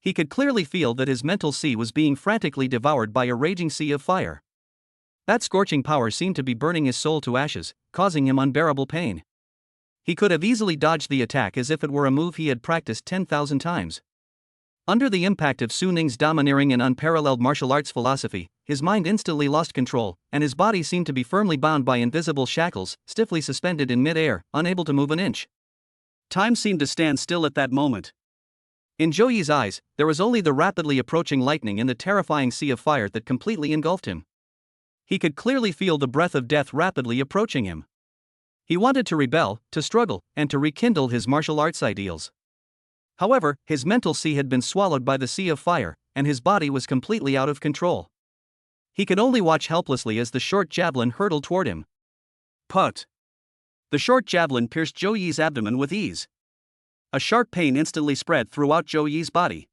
He could clearly feel that his mental sea was being frantically devoured by a raging sea of fire. That scorching power seemed to be burning his soul to ashes, causing him unbearable pain. He could have easily dodged the attack as if it were a move he had practiced 10,000 times. Under the impact of Su Ning's domineering and unparalleled martial arts philosophy, his mind instantly lost control, and his body seemed to be firmly bound by invisible shackles, stiffly suspended in mid-air, unable to move an inch. Time seemed to stand still at that moment. In Joey's eyes, there was only the rapidly approaching lightning and the terrifying sea of fire that completely engulfed him. He could clearly feel the breath of death rapidly approaching him. He wanted to rebel, to struggle, and to rekindle his martial arts ideals. However, his mental sea had been swallowed by the sea of fire, and his body was completely out of control. He could only watch helplessly as the short javelin hurtled toward him. Put! The short javelin pierced Joey's abdomen with ease. A sharp pain instantly spread throughout Joey's body.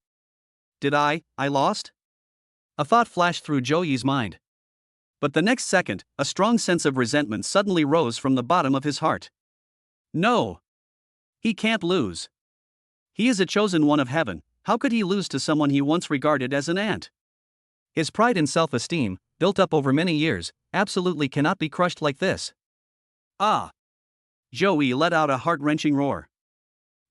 Did I lost? A thought flashed through Joey's mind. But the next second, a strong sense of resentment suddenly rose from the bottom of his heart. No! He can't lose. He is a chosen one of heaven, how could he lose to someone he once regarded as an ant? His pride and self-esteem, built up over many years, absolutely cannot be crushed like this. Ah! Joey let out a heart-wrenching roar.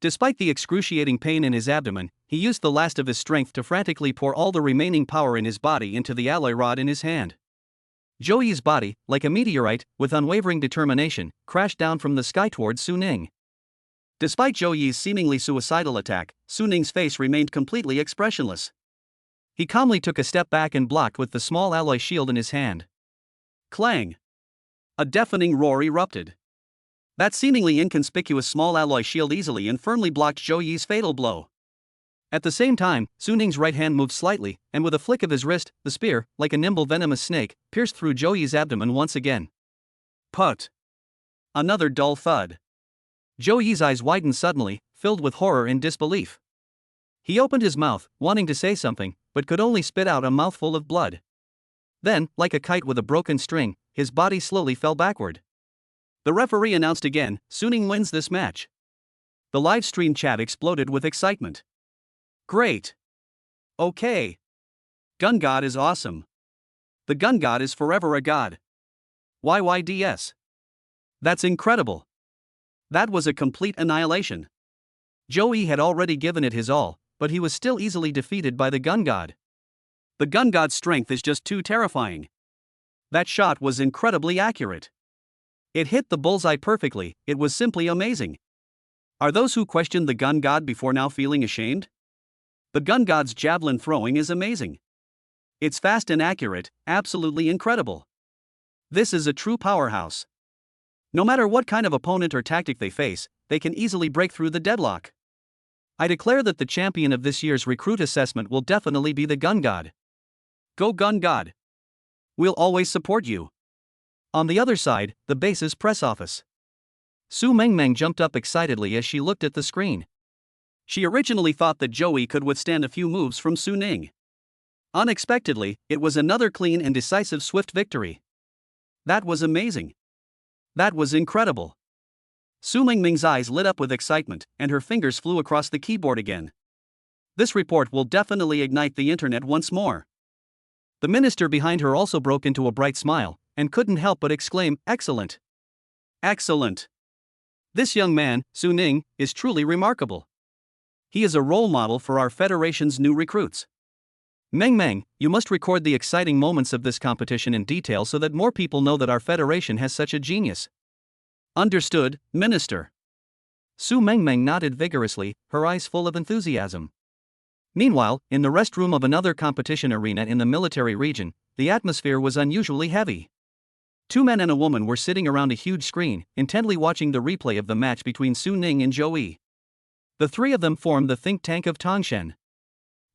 Despite the excruciating pain in his abdomen, he used the last of his strength to frantically pour all the remaining power in his body into the alloy rod in his hand. Joey's body, like a meteorite, with unwavering determination, crashed down from the sky towards Su Ning. Despite Joey's seemingly suicidal attack, Su Ning's face remained completely expressionless. He calmly took a step back and blocked with the small alloy shield in his hand. Clang! A deafening roar erupted. That seemingly inconspicuous small alloy shield easily and firmly blocked Joey's fatal blow. At the same time, Su Ning's right hand moved slightly, and with a flick of his wrist, the spear, like a nimble venomous snake, pierced through Joey's abdomen once again. Put! Another dull thud. Joey's eyes widened suddenly, filled with horror and disbelief. He opened his mouth, wanting to say something, but could only spit out a mouthful of blood. Then, like a kite with a broken string, his body slowly fell backward. The referee announced again, Su Ning wins this match. The live stream chat exploded with excitement. Great! Okay! Gun God is awesome. The Gun God is forever a god. YYDS. That's incredible. That was a complete annihilation. Joey had already given it his all, but he was still easily defeated by the Gun God. The Gun God's strength is just too terrifying. That shot was incredibly accurate. It hit the bullseye perfectly, it was simply amazing. Are those who questioned the Gun God before now feeling ashamed? The Gun God's javelin throwing is amazing. It's fast and accurate, absolutely incredible. This is a true powerhouse. No matter what kind of opponent or tactic they face, they can easily break through the deadlock. I declare that the champion of this year's recruit assessment will definitely be the Gun God. Go Gun God! We'll always support you. On the other side, the base's press office. Su Mengmeng jumped up excitedly as she looked at the screen. She originally thought that Joey could withstand a few moves from Su Ning. Unexpectedly, it was another clean and decisive swift victory. That was amazing. That was incredible. Su Mengming's eyes lit up with excitement, and her fingers flew across the keyboard again. This report will definitely ignite the internet once more. The minister behind her also broke into a bright smile, and couldn't help but exclaim, "Excellent! Excellent! This young man, Su Ning, is truly remarkable. He is a role model for our Federation's new recruits. Meng Meng, you must record the exciting moments of this competition in detail so that more people know that our Federation has such a genius." "Understood, Minister." Su Meng Meng nodded vigorously, her eyes full of enthusiasm. Meanwhile, in the restroom of another competition arena in the military region, the atmosphere was unusually heavy. Two men and a woman were sitting around a huge screen, intently watching the replay of the match between Su Ning and Zhou Yi. The three of them form the think tank of Tangshen.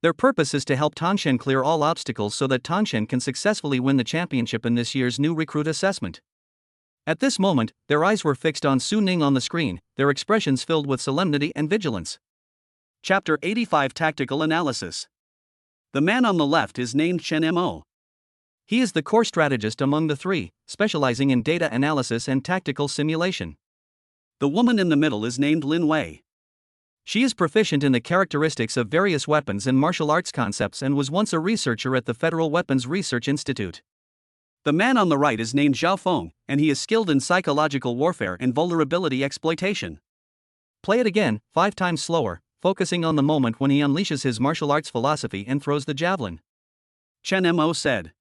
Their purpose is to help Tangshen clear all obstacles so that Tangshen can successfully win the championship in this year's new recruit assessment. At this moment, their eyes were fixed on Su Ning on the screen, their expressions filled with solemnity and vigilance. Chapter 85 Tactical Analysis. The man on the left is named Chen Mo. He is the core strategist among the three, specializing in data analysis and tactical simulation. The woman in the middle is named Lin Wei. She is proficient in the characteristics of various weapons and martial arts concepts and was once a researcher at the Federal Weapons Research Institute. The man on the right is named Zhao Feng, and he is skilled in psychological warfare and vulnerability exploitation. Play it again, 5 times slower, focusing on the moment when he unleashes his martial arts philosophy and throws the javelin. Chen Mo said.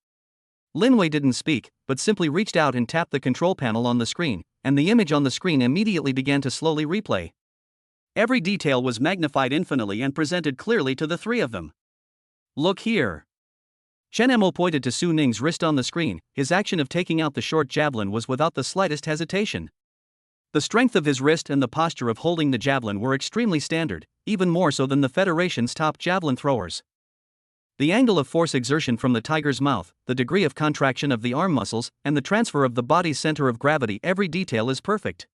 Lin Wei didn't speak, but simply reached out and tapped the control panel on the screen, and the image on the screen immediately began to slowly replay. Every detail was magnified infinitely and presented clearly to the three of them. "Look here." Chen Mo pointed to Su Ning's wrist on the screen. His action of taking out the short javelin was without the slightest hesitation. The strength of his wrist and the posture of holding the javelin were extremely standard, even more so than the Federation's top javelin throwers. The angle of force exertion from the tiger's mouth, the degree of contraction of the arm muscles, and the transfer of the body's center of gravity, every detail is perfect.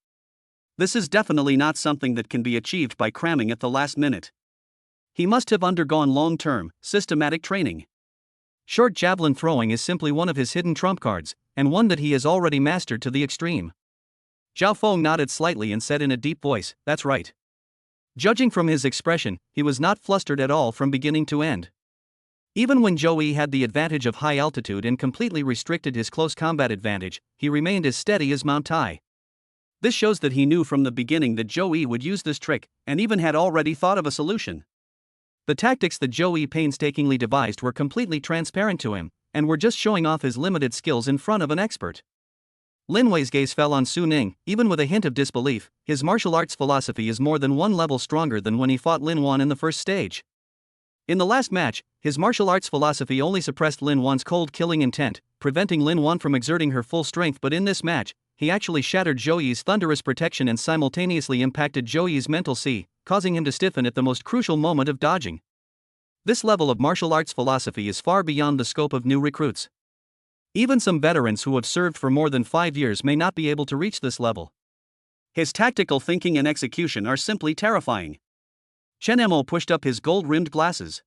This is definitely not something that can be achieved by cramming at the last minute. He must have undergone long-term, systematic training. Short javelin throwing is simply one of his hidden trump cards, and one that he has already mastered to the extreme. Zhao Feng nodded slightly and said in a deep voice, "That's right." Judging from his expression, he was not flustered at all from beginning to end. Even when Zhou Yi had the advantage of high altitude and completely restricted his close combat advantage, he remained as steady as Mount Tai. This shows that he knew from the beginning that Zhou Yi would use this trick, and even had already thought of a solution. The tactics that Zhou Yi painstakingly devised were completely transparent to him, and were just showing off his limited skills in front of an expert. Lin Wei's gaze fell on Su Ning, even with a hint of disbelief. His martial arts philosophy is more than one level stronger than when he fought Lin Wan in the first stage. In the last match, his martial arts philosophy only suppressed Lin Wan's cold killing intent, preventing Lin Wan from exerting her full strength, but in this match, he actually shattered Zhou Yi's thunderous protection and simultaneously impacted Zhou Yi's mental sea, causing him to stiffen at the most crucial moment of dodging. This level of martial arts philosophy is far beyond the scope of new recruits. Even some veterans who have served for more than 5 years may not be able to reach this level. His tactical thinking and execution are simply terrifying. Chen Mo pushed up his gold-rimmed glasses.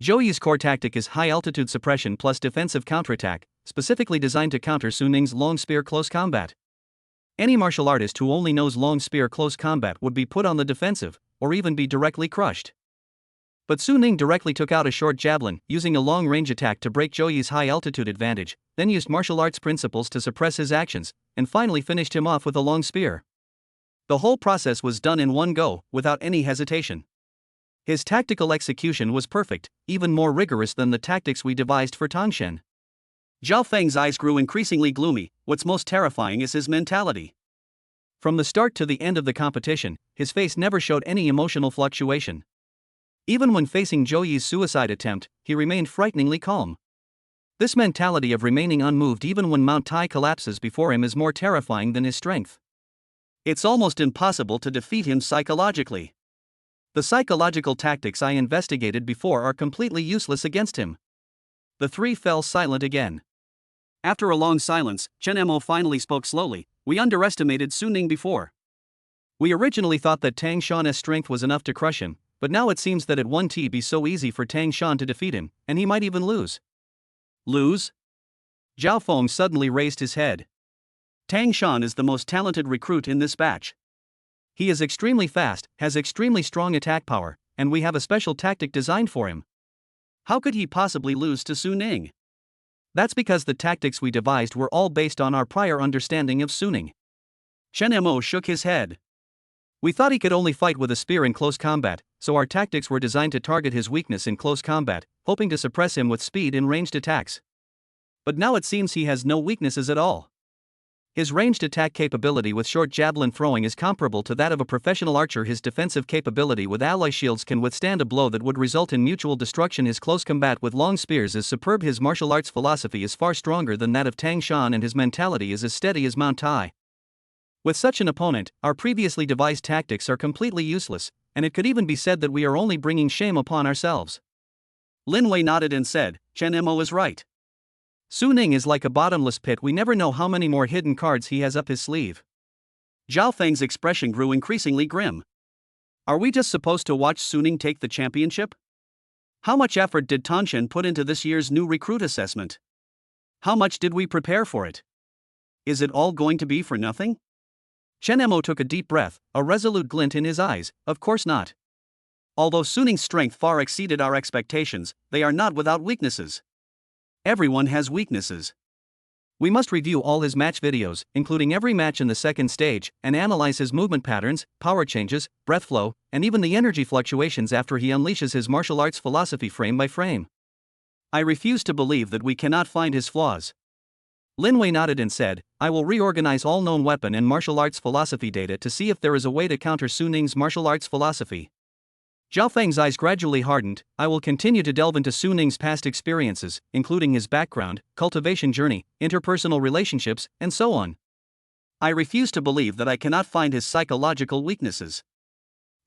Zhou Yi's core tactic is high-altitude suppression plus defensive counterattack, specifically designed to counter Su Ning's long spear close combat. Any martial artist who only knows long spear close combat would be put on the defensive, or even be directly crushed. But Su Ning directly took out a short javelin, using a long-range attack to break Zhou Yi's high-altitude advantage, then used martial arts principles to suppress his actions, and finally finished him off with a long spear. The whole process was done in one go, without any hesitation. His tactical execution was perfect, even more rigorous than the tactics we devised for Tangshen. Zhao Feng's eyes grew increasingly gloomy. What's most terrifying is his mentality. From the start to the end of the competition, his face never showed any emotional fluctuation. Even when facing Zhou Yi's suicide attempt, he remained frighteningly calm. This mentality of remaining unmoved even when Mount Tai collapses before him is more terrifying than his strength. It's almost impossible to defeat him psychologically. The psychological tactics I investigated before are completely useless against him. The three fell silent again. After a long silence, Chen Mo finally spoke slowly. "We underestimated Su Ning before. We originally thought that Tang Shan's strength was enough to crush him, but now it seems that it won't be so easy for Tang Shan to defeat him, and he might even lose." "Lose?" Zhao Feng suddenly raised his head. "Tang Shan is the most talented recruit in this batch. He is extremely fast, has extremely strong attack power, and we have a special tactic designed for him. How could he possibly lose to Su Ning?" That's because the tactics we devised were all based on our prior understanding of Suning. Chen Mo shook his head. We thought he could only fight with a spear in close combat, so our tactics were designed to target his weakness in close combat, hoping to suppress him with speed in ranged attacks. But now it seems he has no weaknesses at all. His ranged attack capability with short javelin throwing is comparable to that of a professional archer. His defensive capability with ally shields can withstand a blow that would result in mutual destruction. His close combat with long spears is superb. His martial arts philosophy is far stronger than that of Tang Shan, and his mentality is as steady as Mount Tai. With such an opponent, our previously devised tactics are completely useless, and it could even be said that we are only bringing shame upon ourselves. Lin Wei nodded and said, Chen Mo is right. Suning is like a bottomless pit. We never know how many more hidden cards he has up his sleeve. Zhao Feng's expression grew increasingly grim. Are we just supposed to watch Suning take the championship? How much effort did Tanshen put into this year's new recruit assessment? How much did we prepare for it? Is it all going to be for nothing? Chen Mo took a deep breath, a resolute glint in his eyes. Of course not. Although Suning's strength far exceeded our expectations, they are not without weaknesses. Everyone has weaknesses. We must review all his match videos, including every match in the second stage, and analyze his movement patterns, power changes, breath flow, and even the energy fluctuations after he unleashes his martial arts philosophy frame by frame. I refuse to believe that we cannot find his flaws. Lin Wei nodded and said, I will reorganize all known weapon and martial arts philosophy data to see if there is a way to counter Suning's martial arts philosophy. Zhao Feng's eyes gradually hardened. I will continue to delve into Suning's past experiences, including his background, cultivation journey, interpersonal relationships, and so on. I refuse to believe that I cannot find his psychological weaknesses.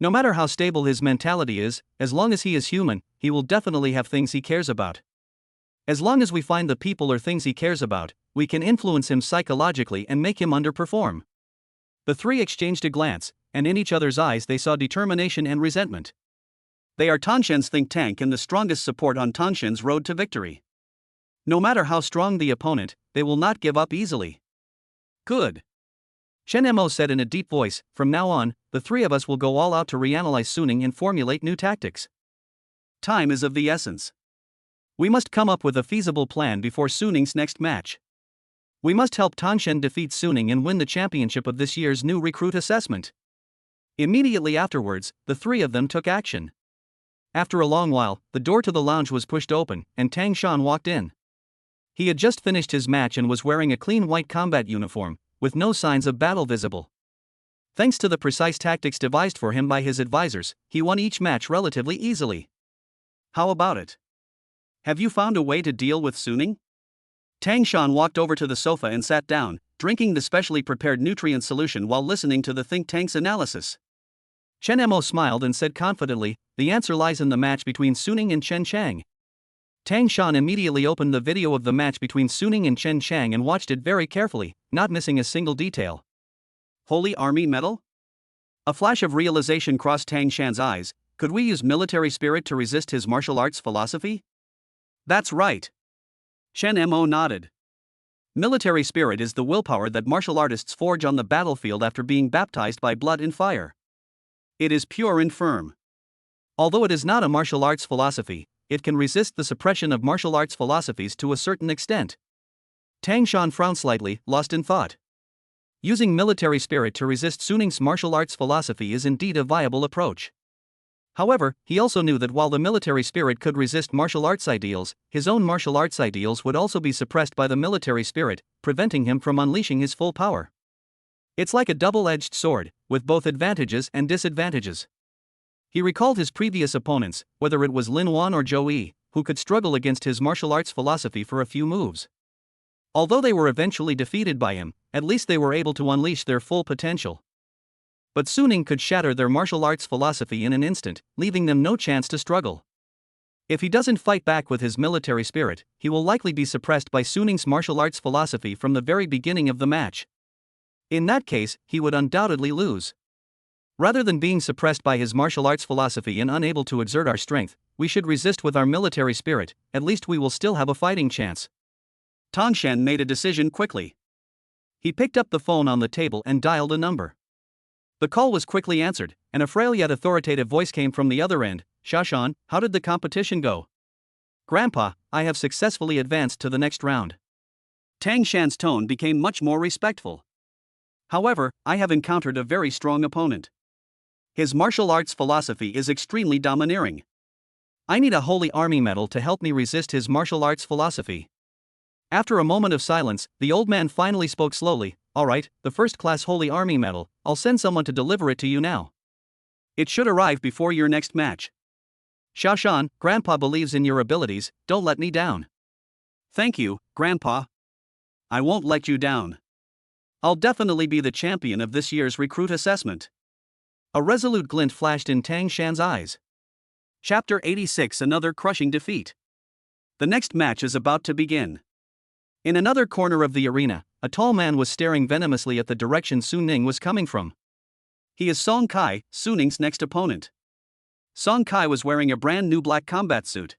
No matter how stable his mentality is, as long as he is human, he will definitely have things he cares about. As long as we find the people or things he cares about, we can influence him psychologically and make him underperform. The three exchanged a glance, and in each other's eyes they saw determination and resentment. They are Tanshen's think tank and the strongest support on Tanshen's road to victory. No matter how strong the opponent, they will not give up easily. Good. Chen Mo said in a deep voice, from now on, the three of us will go all out to reanalyze Suning and formulate new tactics. Time is of the essence. We must come up with a feasible plan before Suning's next match. We must help Tanshen defeat Suning and win the championship of this year's new recruit assessment. Immediately afterwards, the three of them took action. After a long while, the door to the lounge was pushed open, and Tang Shan walked in. He had just finished his match and was wearing a clean white combat uniform, with no signs of battle visible. Thanks to the precise tactics devised for him by his advisors, he won each match relatively easily. How about it? Have you found a way to deal with Suning? Tang Shan walked over to the sofa and sat down, drinking the specially prepared nutrient solution while listening to the think tank's analysis. Chen Mo smiled and said confidently, the answer lies in the match between Suning and Chen Chang. Tang Shan immediately opened the video of the match between Suning and Chen Chang and watched it very carefully, not missing a single detail. Holy Army Medal? A flash of realization crossed Tang Shan's eyes. Could we use military spirit to resist his martial arts philosophy? That's right. Chen Mo nodded. Military spirit is the willpower that martial artists forge on the battlefield after being baptized by blood and fire. It is pure and firm. Although it is not a martial arts philosophy, it can resist the suppression of martial arts philosophies to a certain extent. Tang Shan frowned slightly, lost in thought. Using military spirit to resist Suning's martial arts philosophy is indeed a viable approach. However, he also knew that while the military spirit could resist martial arts ideals, his own martial arts ideals would also be suppressed by the military spirit, preventing him from unleashing his full power. It's like a double-edged sword, with both advantages and disadvantages. He recalled his previous opponents, whether it was Lin Wan or Zhou Yi, who could struggle against his martial arts philosophy for a few moves. Although they were eventually defeated by him, at least they were able to unleash their full potential. But Suning could shatter their martial arts philosophy in an instant, leaving them no chance to struggle. If he doesn't fight back with his military spirit, he will likely be suppressed by Suning's martial arts philosophy from the very beginning of the match. In that case, he would undoubtedly lose. Rather than being suppressed by his martial arts philosophy and unable to exert our strength, we should resist with our military spirit. At least we will still have a fighting chance. Tanshen made a decision quickly. He picked up the phone on the table and dialed a number. The call was quickly answered, and a frail yet authoritative voice came from the other end. Shashan, how did the competition go? Grandpa, I have successfully advanced to the next round. Tang Shan's tone became much more respectful. However, I have encountered a very strong opponent. His martial arts philosophy is extremely domineering. I need a holy army medal to help me resist his martial arts philosophy. After a moment of silence, the old man finally spoke slowly. Alright, the first-class holy army medal, I'll send someone to deliver it to you now. It should arrive before your next match. Xiaoshan, Grandpa believes in your abilities, don't let me down. Thank you, Grandpa. I won't let you down. I'll definitely be the champion of this year's recruit assessment. A resolute glint flashed in Tang Shan's eyes. Chapter 86. Another crushing defeat. The next match is about to begin. In another corner of the arena, a tall man was staring venomously at the direction Su Ning was coming from. He is Song Kai, Su Ning's next opponent. Song Kai was wearing a brand new black combat suit.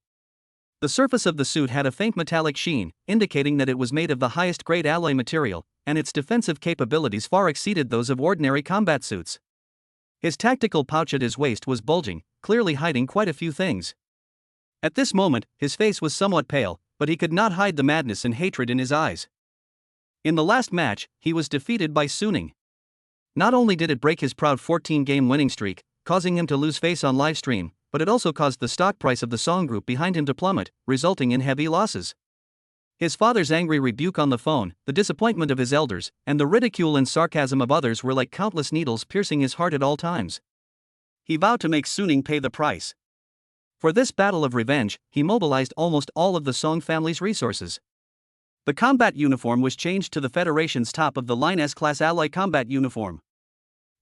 The surface of the suit had a faint metallic sheen, indicating that it was made of the highest grade alloy material, and its defensive capabilities far exceeded those of ordinary combat suits. His tactical pouch at his waist was bulging, clearly hiding quite a few things. At this moment, his face was somewhat pale, but he could not hide the madness and hatred in his eyes. In the last match, he was defeated by Su Ning. Not only did it break his proud 14-game winning streak, causing him to lose face on livestream, but it also caused the stock price of the Song Group behind him to plummet, resulting in heavy losses. His father's angry rebuke on the phone, the disappointment of his elders, and the ridicule and sarcasm of others were like countless needles piercing his heart at all times. He vowed to make Su Ning pay the price. For this battle of revenge, he mobilized almost all of the Song family's resources. The combat uniform was changed to the Federation's top-of-the-line S-Class alloy combat uniform.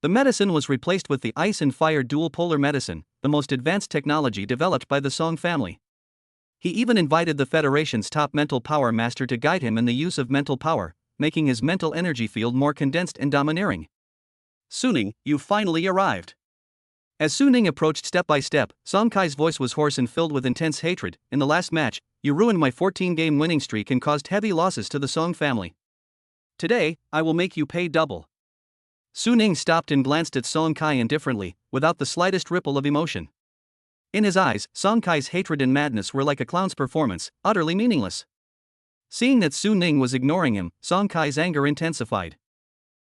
The medicine was replaced with the Ice and Fire Dual Polar Medicine, the most advanced technology developed by the Song family. He even invited the Federation's top mental power master to guide him in the use of mental power, making his mental energy field more condensed and domineering. Su Ning, you finally arrived. As Su Ning approached step by step, Song Kai's voice was hoarse and filled with intense hatred. In the last match, you ruined my 14-game winning streak and caused heavy losses to the Song family. Today, I will make you pay double. Su Ning stopped and glanced at Song Kai indifferently, without the slightest ripple of emotion. In his eyes, Song Kai's hatred and madness were like a clown's performance, utterly meaningless. Seeing that Su Ning was ignoring him, Song Kai's anger intensified.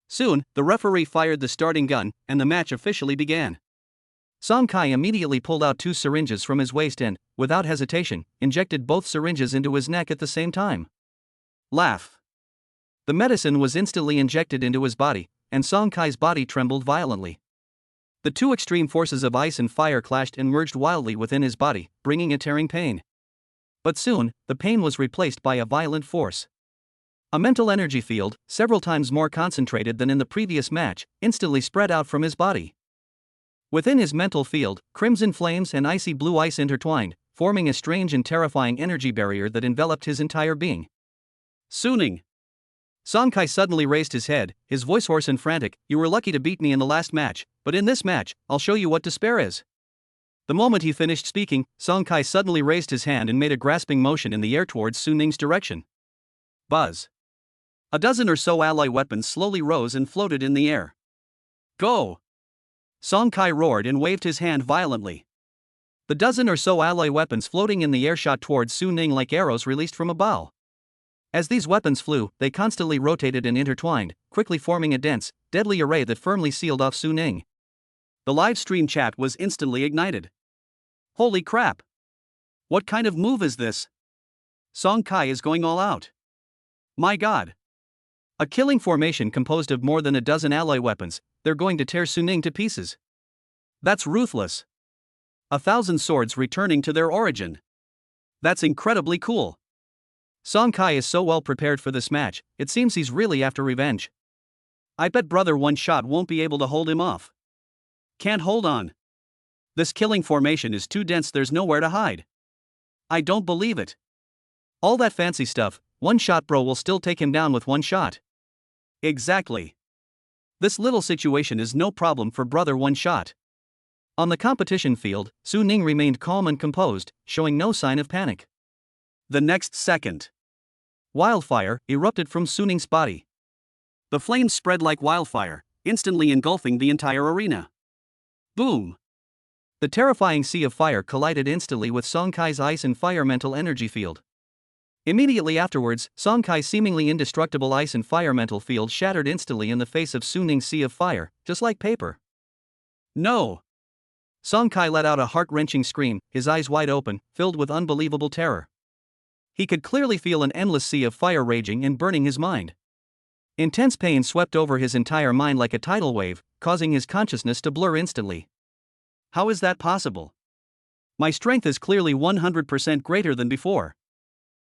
Soon, the referee fired the starting gun, and the match officially began. Song Kai immediately pulled out 2 syringes from his waist and, without hesitation, injected both syringes into his neck at the same time. Laugh. The medicine was instantly injected into his body, and Song Kai's body trembled violently. The 2 extreme forces of ice and fire clashed and merged wildly within his body, bringing a tearing pain. But soon, the pain was replaced by a violent force. A mental energy field, several times more concentrated than in the previous match, instantly spread out from his body. Within his mental field, crimson flames and icy blue ice intertwined, forming a strange and terrifying energy barrier that enveloped his entire being. Su Ning. Song Kai suddenly raised his head, his voice hoarse and frantic. You were lucky to beat me in the last match, but in this match, I'll show you what despair is. The moment he finished speaking, Song Kai suddenly raised his hand and made a grasping motion in the air towards Su Ning's direction. Buzz. A dozen or so alloy weapons slowly rose and floated in the air. Go! Song Kai roared and waved his hand violently. The dozen or so alloy weapons floating in the air shot towards Su Ning like arrows released from a bow. As these weapons flew, they constantly rotated and intertwined, quickly forming a dense, deadly array that firmly sealed off Su Ning. The live stream chat was instantly ignited. Holy crap! What kind of move is this? Song Kai is going all out. My god! A killing formation composed of more than a dozen alloy weapons, they're going to tear Su Ning to pieces. That's ruthless. 1,000 swords returning to their origin. That's incredibly cool. Song Kai is so well prepared for this match, it seems he's really after revenge. I bet Brother One Shot won't be able to hold him off. Can't hold on. This killing formation is too dense, there's nowhere to hide. I don't believe it. All that fancy stuff, One Shot bro will still take him down with one shot. Exactly. This little situation is no problem for Brother One Shot. On the competition field, Su Ning remained calm and composed, showing no sign of panic. The next second, wildfire erupted from Su Ning's body. The flames spread like wildfire, instantly engulfing the entire arena. Boom! The terrifying sea of fire collided instantly with Song Kai's ice and fire mental energy field. Immediately afterwards, Song Kai's seemingly indestructible ice and fire mental field shattered instantly in the face of Su Ning's sea of fire, just like paper. No! Song Kai let out a heart-wrenching scream, his eyes wide open, filled with unbelievable terror. He could clearly feel an endless sea of fire raging and burning his mind. Intense pain swept over his entire mind like a tidal wave, causing his consciousness to blur instantly. How is that possible? My strength is clearly 100% greater than before.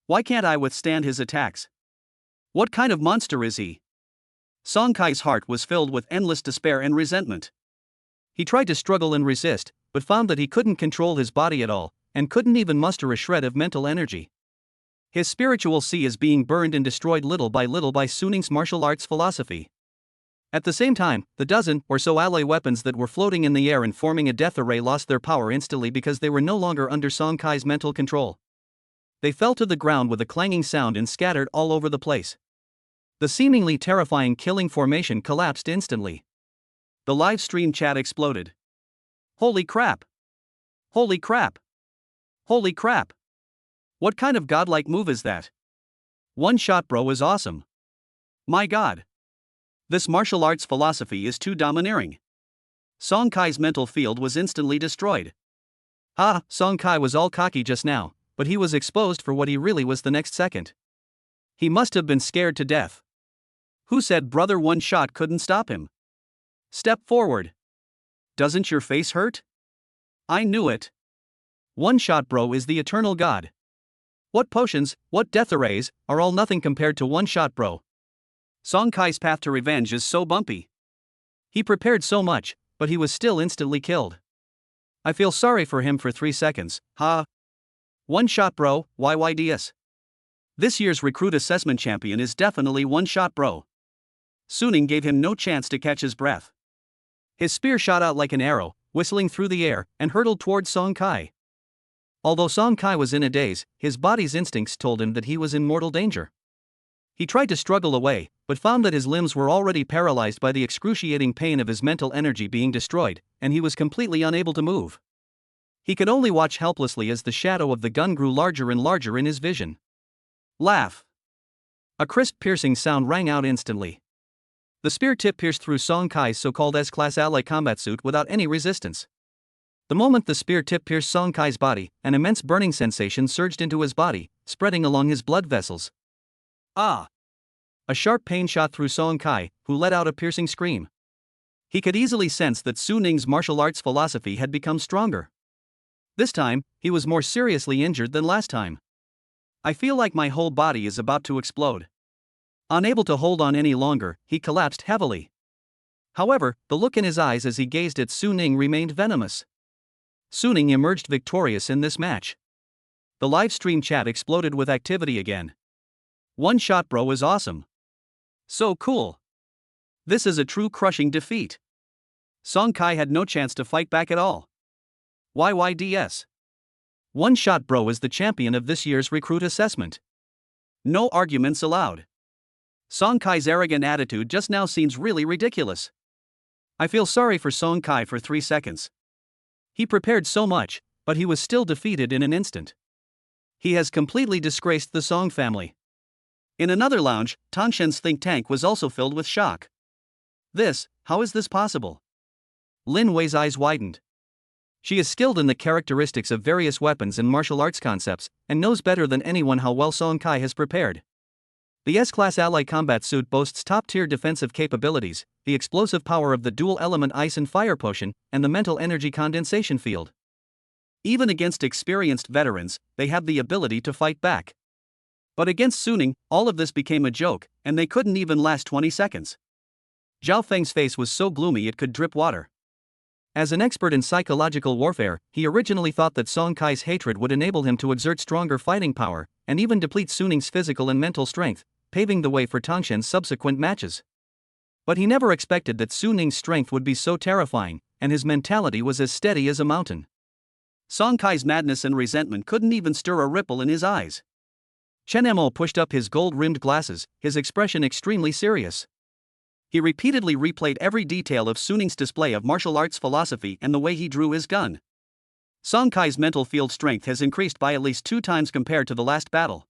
Why can't I withstand his attacks? What kind of monster is he? Song Kai's heart was filled with endless despair and resentment. He tried to struggle and resist, but found that he couldn't control his body at all, and couldn't even muster a shred of mental energy. His spiritual sea is being burned and destroyed little by Su Ning's martial arts philosophy. At the same time, the dozen or so alloy weapons that were floating in the air and forming a death array lost their power instantly because they were no longer under Song Kai's mental control. They fell to the ground with a clanging sound and scattered all over the place. The seemingly terrifying killing formation collapsed instantly. The live stream chat exploded. Holy crap! Holy crap! Holy crap! What kind of godlike move is that? One shot bro is awesome. My god. This martial arts philosophy is too domineering. Song Kai's mental field was instantly destroyed. Song Kai was all cocky just now, but he was exposed for what he really was the next second. He must have been scared to death. Who said brother one shot couldn't stop him? Step forward. Doesn't your face hurt? I knew it. One shot bro is the eternal god. What potions, what death arrays, are all nothing compared to one shot bro. Song Kai's path to revenge is so bumpy. He prepared so much, but he was still instantly killed. I feel sorry for him for 3 seconds, One shot bro, YYDS. This year's recruit assessment champion is definitely one shot bro. Su Ning gave him no chance to catch his breath. His spear shot out like an arrow, whistling through the air, and hurtled towards Song Kai. Although Song Kai was in a daze, his body's instincts told him that he was in mortal danger. He tried to struggle away, but found that his limbs were already paralyzed by the excruciating pain of his mental energy being destroyed, and he was completely unable to move. He could only watch helplessly as the shadow of the gun grew larger and larger in his vision. Laugh! A crisp piercing sound rang out instantly. The spear tip pierced through Song Kai's so-called S-class alloy combat suit without any resistance. The moment the spear tip pierced Song Kai's body, an immense burning sensation surged into his body, spreading along his blood vessels. A sharp pain shot through Song Kai, who let out a piercing scream. He could easily sense that Su Ning's martial arts philosophy had become stronger. This time, he was more seriously injured than last time. I feel like my whole body is about to explode. Unable to hold on any longer, he collapsed heavily. However, the look in his eyes as he gazed at Su Ning remained venomous. Su Ning emerged victorious in this match. The live stream chat exploded with activity again. One shot bro is awesome. So cool. This is a true crushing defeat. Song Kai had no chance to fight back at all. YYDS. One shot bro is the champion of this year's recruit assessment. No arguments allowed. Song Kai's arrogant attitude just now seems really ridiculous. I feel sorry for Song Kai for 3 seconds. He prepared so much, but he was still defeated in an instant. He has completely disgraced the Song family. In another lounge, Tangshen's think tank was also filled with shock. How is this possible? Lin Wei's eyes widened. She is skilled in the characteristics of various weapons and martial arts concepts, and knows better than anyone how well Song Kai has prepared. The S-class alloy combat suit boasts top-tier defensive capabilities, the explosive power of the dual-element ice and fire potion, and the mental energy condensation field. Even against experienced veterans, they have the ability to fight back. But against Su Ning, all of this became a joke, and they couldn't even last 20 seconds. Zhao Feng's face was so gloomy it could drip water. As an expert in psychological warfare, he originally thought that Song Kai's hatred would enable him to exert stronger fighting power, and even deplete Su Ning's physical and mental strength, paving the way for Tangshen's subsequent matches. But he never expected that Su Ning's strength would be so terrifying, and his mentality was as steady as a mountain. Song Kai's madness and resentment couldn't even stir a ripple in his eyes. Chen Mo pushed up his gold-rimmed glasses, his expression extremely serious. He repeatedly replayed every detail of Su Ning's display of martial arts philosophy and the way he drew his gun. Song Kai's mental field strength has increased by at least 2 times compared to the last battle.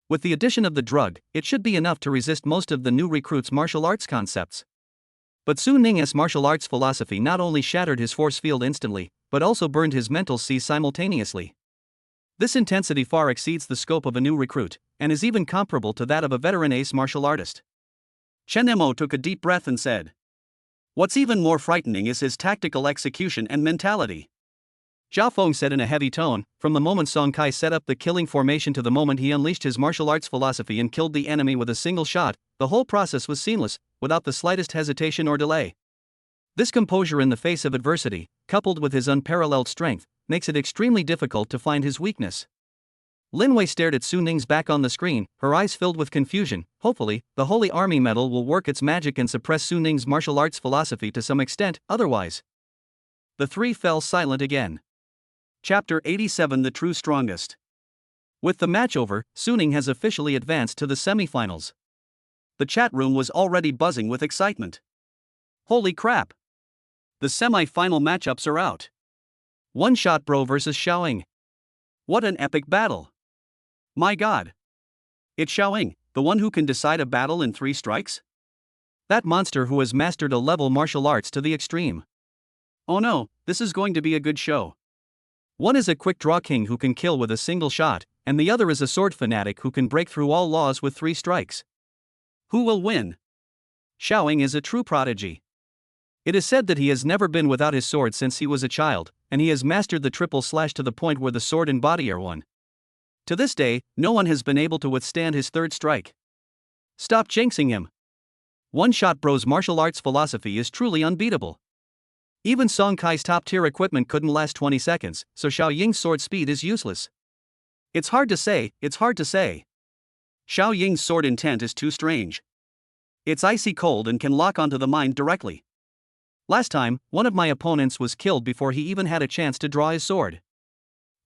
With the addition of the drug, it should be enough to resist most of the new recruits' martial arts concepts. But Su Ning's martial arts philosophy not only shattered his force field instantly, but also burned his mental sea simultaneously. This intensity far exceeds the scope of a new recruit, and is even comparable to that of a veteran ace martial artist. Chen Mo took a deep breath and said, "What's even more frightening is his tactical execution and mentality." Zhao Feng said in a heavy tone, "From the moment Song Kai set up the killing formation to the moment he unleashed his martial arts philosophy and killed the enemy with a single shot, the whole process was seamless, without the slightest hesitation or delay. This composure in the face of adversity, coupled with his unparalleled strength, makes it extremely difficult to find his weakness." Lin Wei stared at Su Ning's back on the screen, her eyes filled with confusion. Hopefully, the Holy Army Medal will work its magic and suppress Su Ning's martial arts philosophy to some extent, otherwise. The three fell silent again. Chapter 87: The True Strongest. With the match over, Su Ning has officially advanced to the semi-finals. The chat room was already buzzing with excitement. Holy crap! The semi-final matchups are out. One Shot Bro versus Xiaoying. What an epic battle! My god! It's Xiaoying, the one who can decide a battle in 3 strikes? That monster who has mastered a level martial arts to the extreme. Oh no, this is going to be a good show. One is a quick draw king who can kill with a single shot, and the other is a sword fanatic who can break through all laws with 3 strikes. Who will win? Xiaoying is a true prodigy. It is said that he has never been without his sword since he was a child, and he has mastered the triple slash to the point where the sword and body are one. To this day, no one has been able to withstand his 3rd strike. Stop jinxing him. One Shot Bro's martial arts philosophy is truly unbeatable. Even Song Kai's top-tier equipment couldn't last 20 seconds, so Xiaoying's sword speed is useless. It's hard to say. Xiaoying's sword intent is too strange. It's icy cold and can lock onto the mind directly. Last time, one of my opponents was killed before he even had a chance to draw his sword.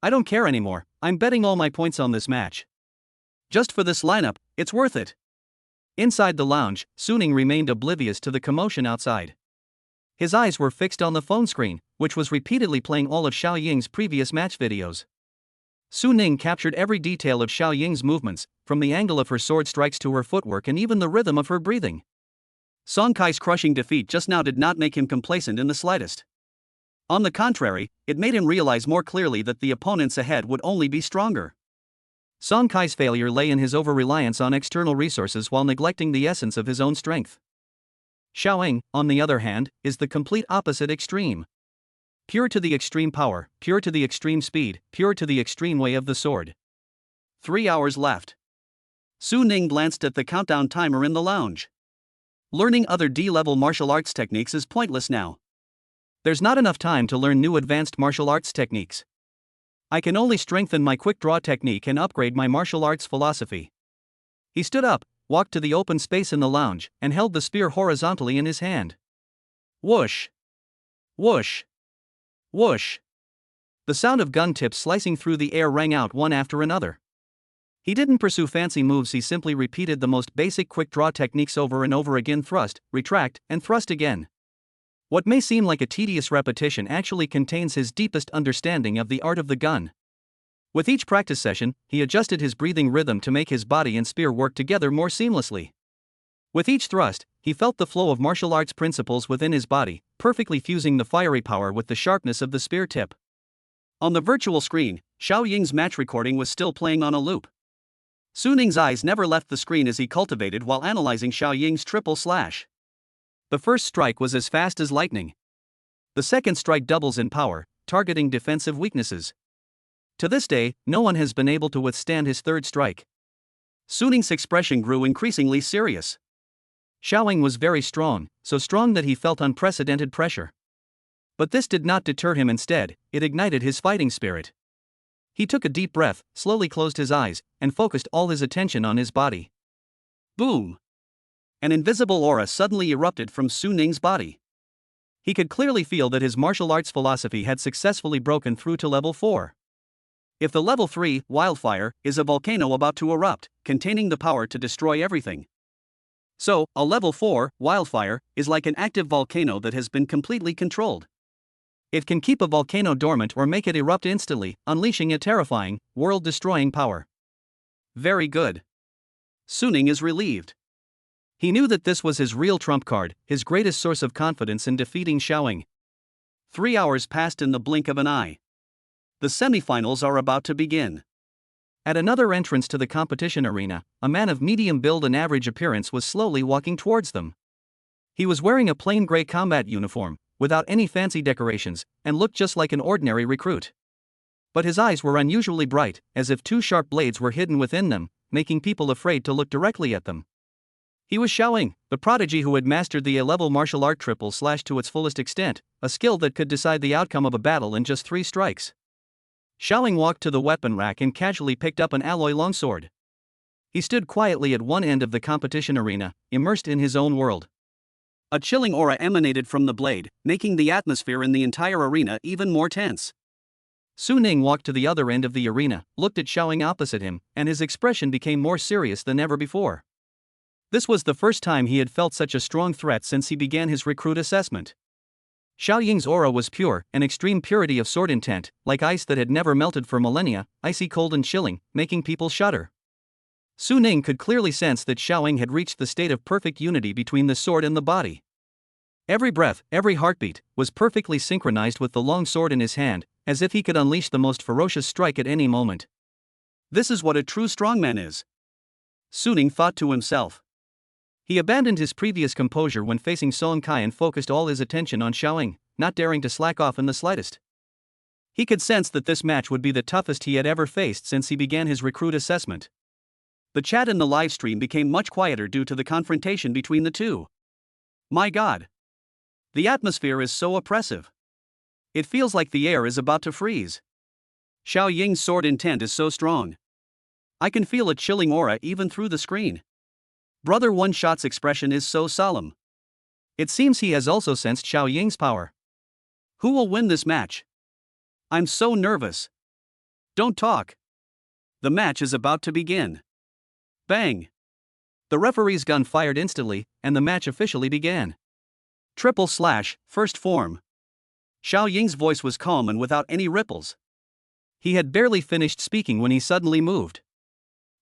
I don't care anymore, I'm betting all my points on this match. Just for this lineup, it's worth it. Inside the lounge, Su Ning remained oblivious to the commotion outside. His eyes were fixed on the phone screen, which was repeatedly playing all of Xiaoying's previous match videos. Su Ning captured every detail of Xiaoying's movements, from the angle of her sword strikes to her footwork and even the rhythm of her breathing. Song Kai's crushing defeat just now did not make him complacent in the slightest. On the contrary, it made him realize more clearly that the opponents ahead would only be stronger. Song Kai's failure lay in his over-reliance on external resources while neglecting the essence of his own strength. Xiaoying, on the other hand, is the complete opposite extreme. Pure to the extreme power, pure to the extreme speed, pure to the extreme way of the sword. 3 hours left. Su Ning glanced at the countdown timer in the lounge. Learning other D-level martial arts techniques is pointless now. There's not enough time to learn new advanced martial arts techniques. I can only strengthen my quick draw technique and upgrade my martial arts philosophy. He stood up, walked to the open space in the lounge, and held the spear horizontally in his hand. Whoosh! Whoosh! Whoosh! The sound of gun tips slicing through the air rang out one after another. He didn't pursue fancy moves, he simply repeated the most basic quick draw techniques over and over again: thrust, retract, and thrust again. What may seem like a tedious repetition actually contains his deepest understanding of the art of the gun. With each practice session, he adjusted his breathing rhythm to make his body and spear work together more seamlessly. With each thrust, he felt the flow of martial arts principles within his body, perfectly fusing the fiery power with the sharpness of the spear tip. On the virtual screen, Xiaoying's match recording was still playing on a loop. Su Ning's eyes never left the screen as he cultivated while analyzing Xiaoying's triple slash. The first strike was as fast as lightning. The second strike doubles in power, targeting defensive weaknesses. To this day, no one has been able to withstand his 3rd strike. Su Ning's expression grew increasingly serious. Xiaoying was very strong, so strong that he felt unprecedented pressure. But this did not deter him. Instead, it ignited his fighting spirit. He took a deep breath, slowly closed his eyes, and focused all his attention on his body. Boom! An invisible aura suddenly erupted from Su Ning's body. He could clearly feel that his martial arts philosophy had successfully broken through to level 4. If the level 3, wildfire, is a volcano about to erupt, containing the power to destroy everything. So, a level 4, wildfire, is like an active volcano that has been completely controlled. It can keep a volcano dormant or make it erupt instantly, unleashing a terrifying, world-destroying power. Very good. Suning is relieved. He knew that this was his real trump card, his greatest source of confidence in defeating Xiaoying. 3 hours passed in the blink of an eye. The semifinals are about to begin. At another entrance to the competition arena, a man of medium build and average appearance was slowly walking towards them. He was wearing a plain gray combat uniform, without any fancy decorations, and looked just like an ordinary recruit. But his eyes were unusually bright, as if two sharp blades were hidden within them, making people afraid to look directly at them. He was Xiaoying, the prodigy who had mastered the A-level martial art triple slash to its fullest extent, a skill that could decide the outcome of a battle in just 3 strikes. Xiaoying walked to the weapon rack and casually picked up an alloy longsword. He stood quietly at one end of the competition arena, immersed in his own world. A chilling aura emanated from the blade, making the atmosphere in the entire arena even more tense. Su Ning walked to the other end of the arena, looked at Xiaoying opposite him, and his expression became more serious than ever before. This was the first time he had felt such a strong threat since he began his recruit assessment. Xiaoying's aura was pure, an extreme purity of sword intent, like ice that had never melted for millennia, icy cold and chilling, making people shudder. Su Ning could clearly sense that Xiaoying had reached the state of perfect unity between the sword and the body. Every breath, every heartbeat, was perfectly synchronized with the long sword in his hand, as if he could unleash the most ferocious strike at any moment. This is what a true strongman is, Su Ning thought to himself. He abandoned his previous composure when facing Song Kai and focused all his attention on Xiaoying, not daring to slack off in the slightest. He could sense that this match would be the toughest he had ever faced since he began his recruit assessment. The chat in the livestream became much quieter due to the confrontation between the two. My God! The atmosphere is so oppressive. It feels like the air is about to freeze. Xiaoying's sword intent is so strong. I can feel a chilling aura even through the screen. Brother One Shot's expression is so solemn. It seems he has also sensed Xiaoying's power. Who will win this match? I'm so nervous. Don't talk. The match is about to begin. Bang! The referee's gun fired instantly, and the match officially began. Triple slash, first form. Xiaoying's voice was calm and without any ripples. He had barely finished speaking when he suddenly moved.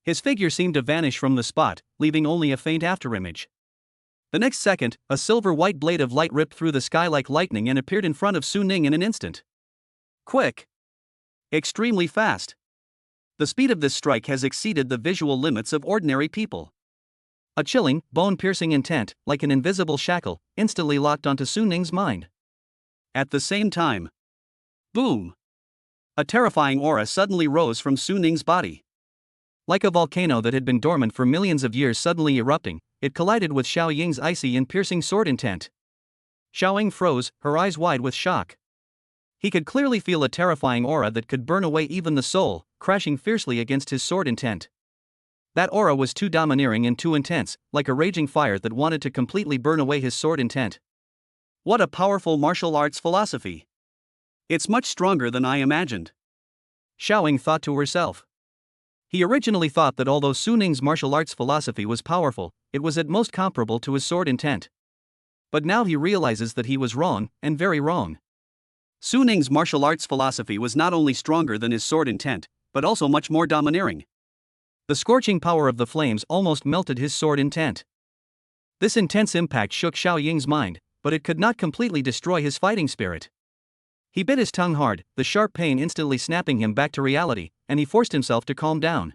His figure seemed to vanish from the spot, leaving only a faint afterimage. The next second, a silver-white blade of light ripped through the sky like lightning and appeared in front of Su Ning in an instant. Quick! Extremely fast. The speed of this strike has exceeded the visual limits of ordinary people. A chilling, bone-piercing intent, like an invisible shackle, instantly locked onto Su Ning's mind. At the same time, boom! A terrifying aura suddenly rose from Su Ning's body. Like a volcano that had been dormant for millions of years suddenly erupting, it collided with Xiaoying's icy and piercing sword intent. Xiaoying froze, her eyes wide with shock. He could clearly feel a terrifying aura that could burn away even the soul, crashing fiercely against his sword intent. That aura was too domineering and too intense, like a raging fire that wanted to completely burn away his sword intent. What a powerful martial arts philosophy! It's much stronger than I imagined, Xiaoying thought to herself. He originally thought that although Su Ning's martial arts philosophy was powerful, it was at most comparable to his sword intent. But now he realizes that he was wrong, and very wrong. Su Ning's martial arts philosophy was not only stronger than his sword intent, but also much more domineering. The scorching power of the flames almost melted his sword intent. This intense impact shook Xiaoying's mind, but it could not completely destroy his fighting spirit. He bit his tongue hard, the sharp pain instantly snapping him back to reality, and he forced himself to calm down.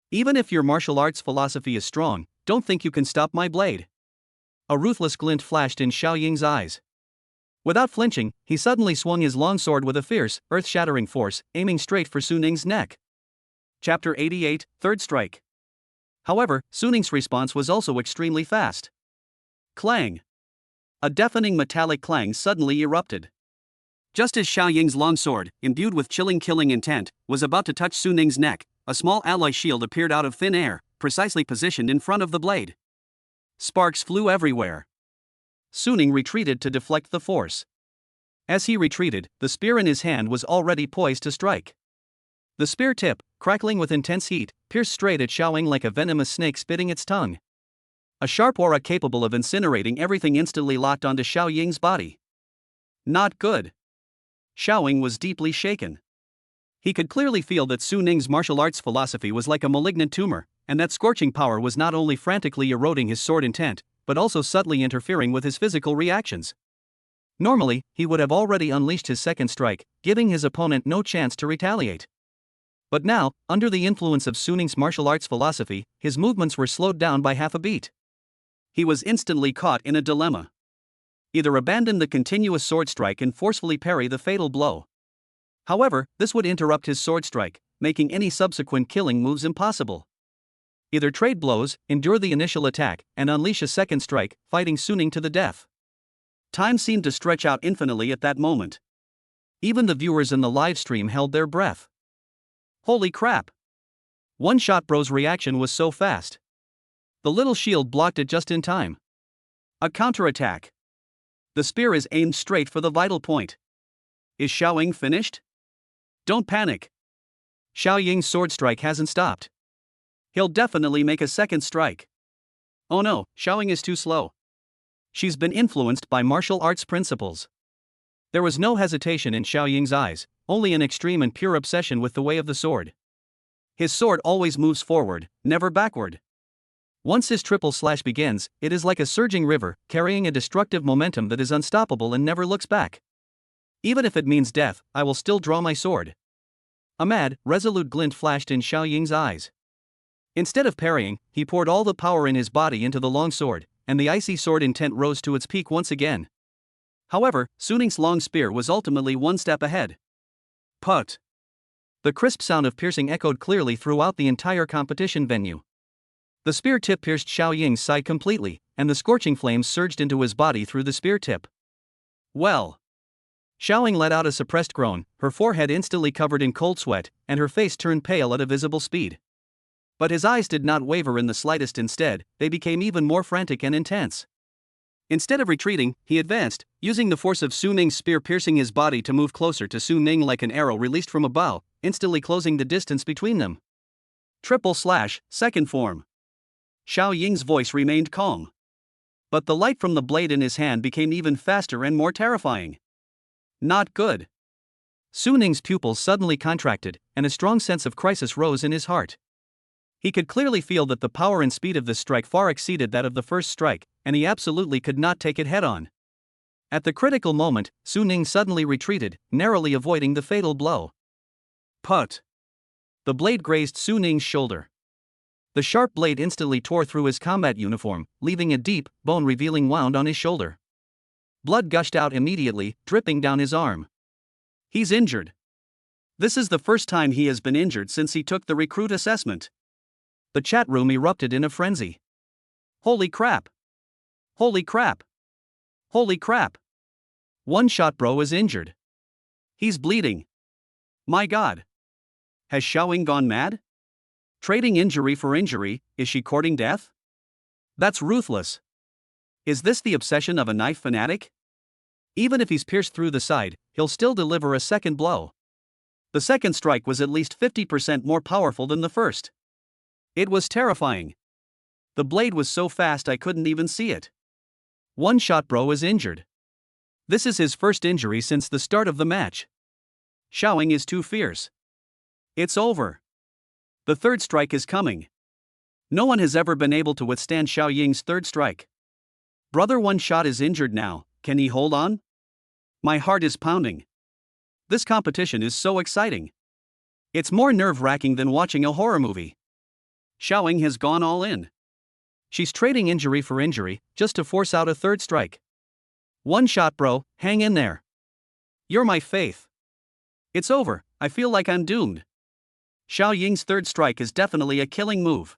Even if your martial arts philosophy is strong, don't think you can stop my blade. A ruthless glint flashed in Xiaoying's eyes. Without flinching, he suddenly swung his long sword with a fierce, earth-shattering force, aiming straight for Su Ning's neck. Chapter 88, Third Strike. However, Su Ning's response was also extremely fast. Clang! A deafening metallic clang suddenly erupted. Just as Xiaoying's long sword, imbued with chilling killing intent, was about to touch Su Ning's neck, a small alloy shield appeared out of thin air, precisely positioned in front of the blade. Sparks flew everywhere. Su Ning retreated to deflect the force. As he retreated, the spear in his hand was already poised to strike. The spear tip, crackling with intense heat, pierced straight at Xiaoying like a venomous snake spitting its tongue. A sharp aura capable of incinerating everything instantly locked onto Xiaoying's body. Not good. Xiaoying was deeply shaken. He could clearly feel that Su Ning's martial arts philosophy was like a malignant tumor, and that scorching power was not only frantically eroding his sword intent, but also subtly interfering with his physical reactions. Normally, he would have already unleashed his second strike, giving his opponent no chance to retaliate. But now, under the influence of Su Ning's martial arts philosophy, his movements were slowed down by half a beat. He was instantly caught in a dilemma. Either abandon the continuous sword strike and forcefully parry the fatal blow. However, this would interrupt his sword strike, making any subsequent killing moves impossible. Either trade blows, endure the initial attack, and unleash a second strike, fighting Su Ning to the death. Time seemed to stretch out infinitely at that moment. Even the viewers in the live stream held their breath. Holy crap! One Shot Bro's reaction was so fast. The little shield blocked it just in time. A counterattack. The spear is aimed straight for the vital point. Is Xiaoying finished? Don't panic. Xiaoying's sword strike hasn't stopped. He'll definitely make a second strike. Oh no, Xiaoying is too slow. She's been influenced by martial arts principles. There was no hesitation in Xiaoying's eyes, only an extreme and pure obsession with the way of the sword. His sword always moves forward, never backward. Once his triple slash begins, it is like a surging river, carrying a destructive momentum that is unstoppable and never looks back. Even if it means death, I will still draw my sword. A mad, resolute glint flashed in Xiaoying's eyes. Instead of parrying, he poured all the power in his body into the long sword, and the icy sword intent rose to its peak once again. However, Su Ning's long spear was ultimately one step ahead. Put. The crisp sound of piercing echoed clearly throughout the entire competition venue. The spear tip pierced Xiaoying's side completely, and the scorching flames surged into his body through the spear tip. Well. Xiaoying let out a suppressed groan, her forehead instantly covered in cold sweat, and her face turned pale at a visible speed. But his eyes did not waver in the slightest. Instead, they became even more frantic and intense. Instead of retreating, he advanced, using the force of Su Ning's spear piercing his body to move closer to Su Ning like an arrow released from a bow, instantly closing the distance between them. Triple slash, second form. Xiaoying's voice remained calm. But the light from the blade in his hand became even faster and more terrifying. Not good. Su Ning's pupils suddenly contracted, and a strong sense of crisis rose in his heart. He could clearly feel that the power and speed of this strike far exceeded that of the first strike, and he absolutely could not take it head-on. At the critical moment, Su Ning suddenly retreated, narrowly avoiding the fatal blow. Put. The blade grazed Su Ning's shoulder. The sharp blade instantly tore through his combat uniform, leaving a deep, bone-revealing wound on his shoulder. Blood gushed out immediately, dripping down his arm. He's injured. This is the first time he has been injured since he took the recruit assessment. The chat room erupted in a frenzy. Holy crap! Holy crap! Holy crap! One Shot Bro is injured. He's bleeding. My god! Has Xiaoying gone mad? Trading injury for injury, is she courting death? That's ruthless. Is this the obsession of a knife fanatic? Even if he's pierced through the side, he'll still deliver a second blow. The second strike was at least 50% more powerful than the first. It was terrifying. The blade was so fast I couldn't even see it. One Shot Bro is injured. This is his first injury since the start of the match. Xiaoying is too fierce. It's over. The third strike is coming. No one has ever been able to withstand Xiaoying's third strike. Brother One Shot is injured now, can he hold on? My heart is pounding. This competition is so exciting. It's more nerve-wracking than watching a horror movie. Xiaoying has gone all in. She's trading injury for injury, just to force out a third strike. One Shot Bro, hang in there. You're my faith. It's over, I feel like I'm doomed. Xiaoying's third strike is definitely a killing move.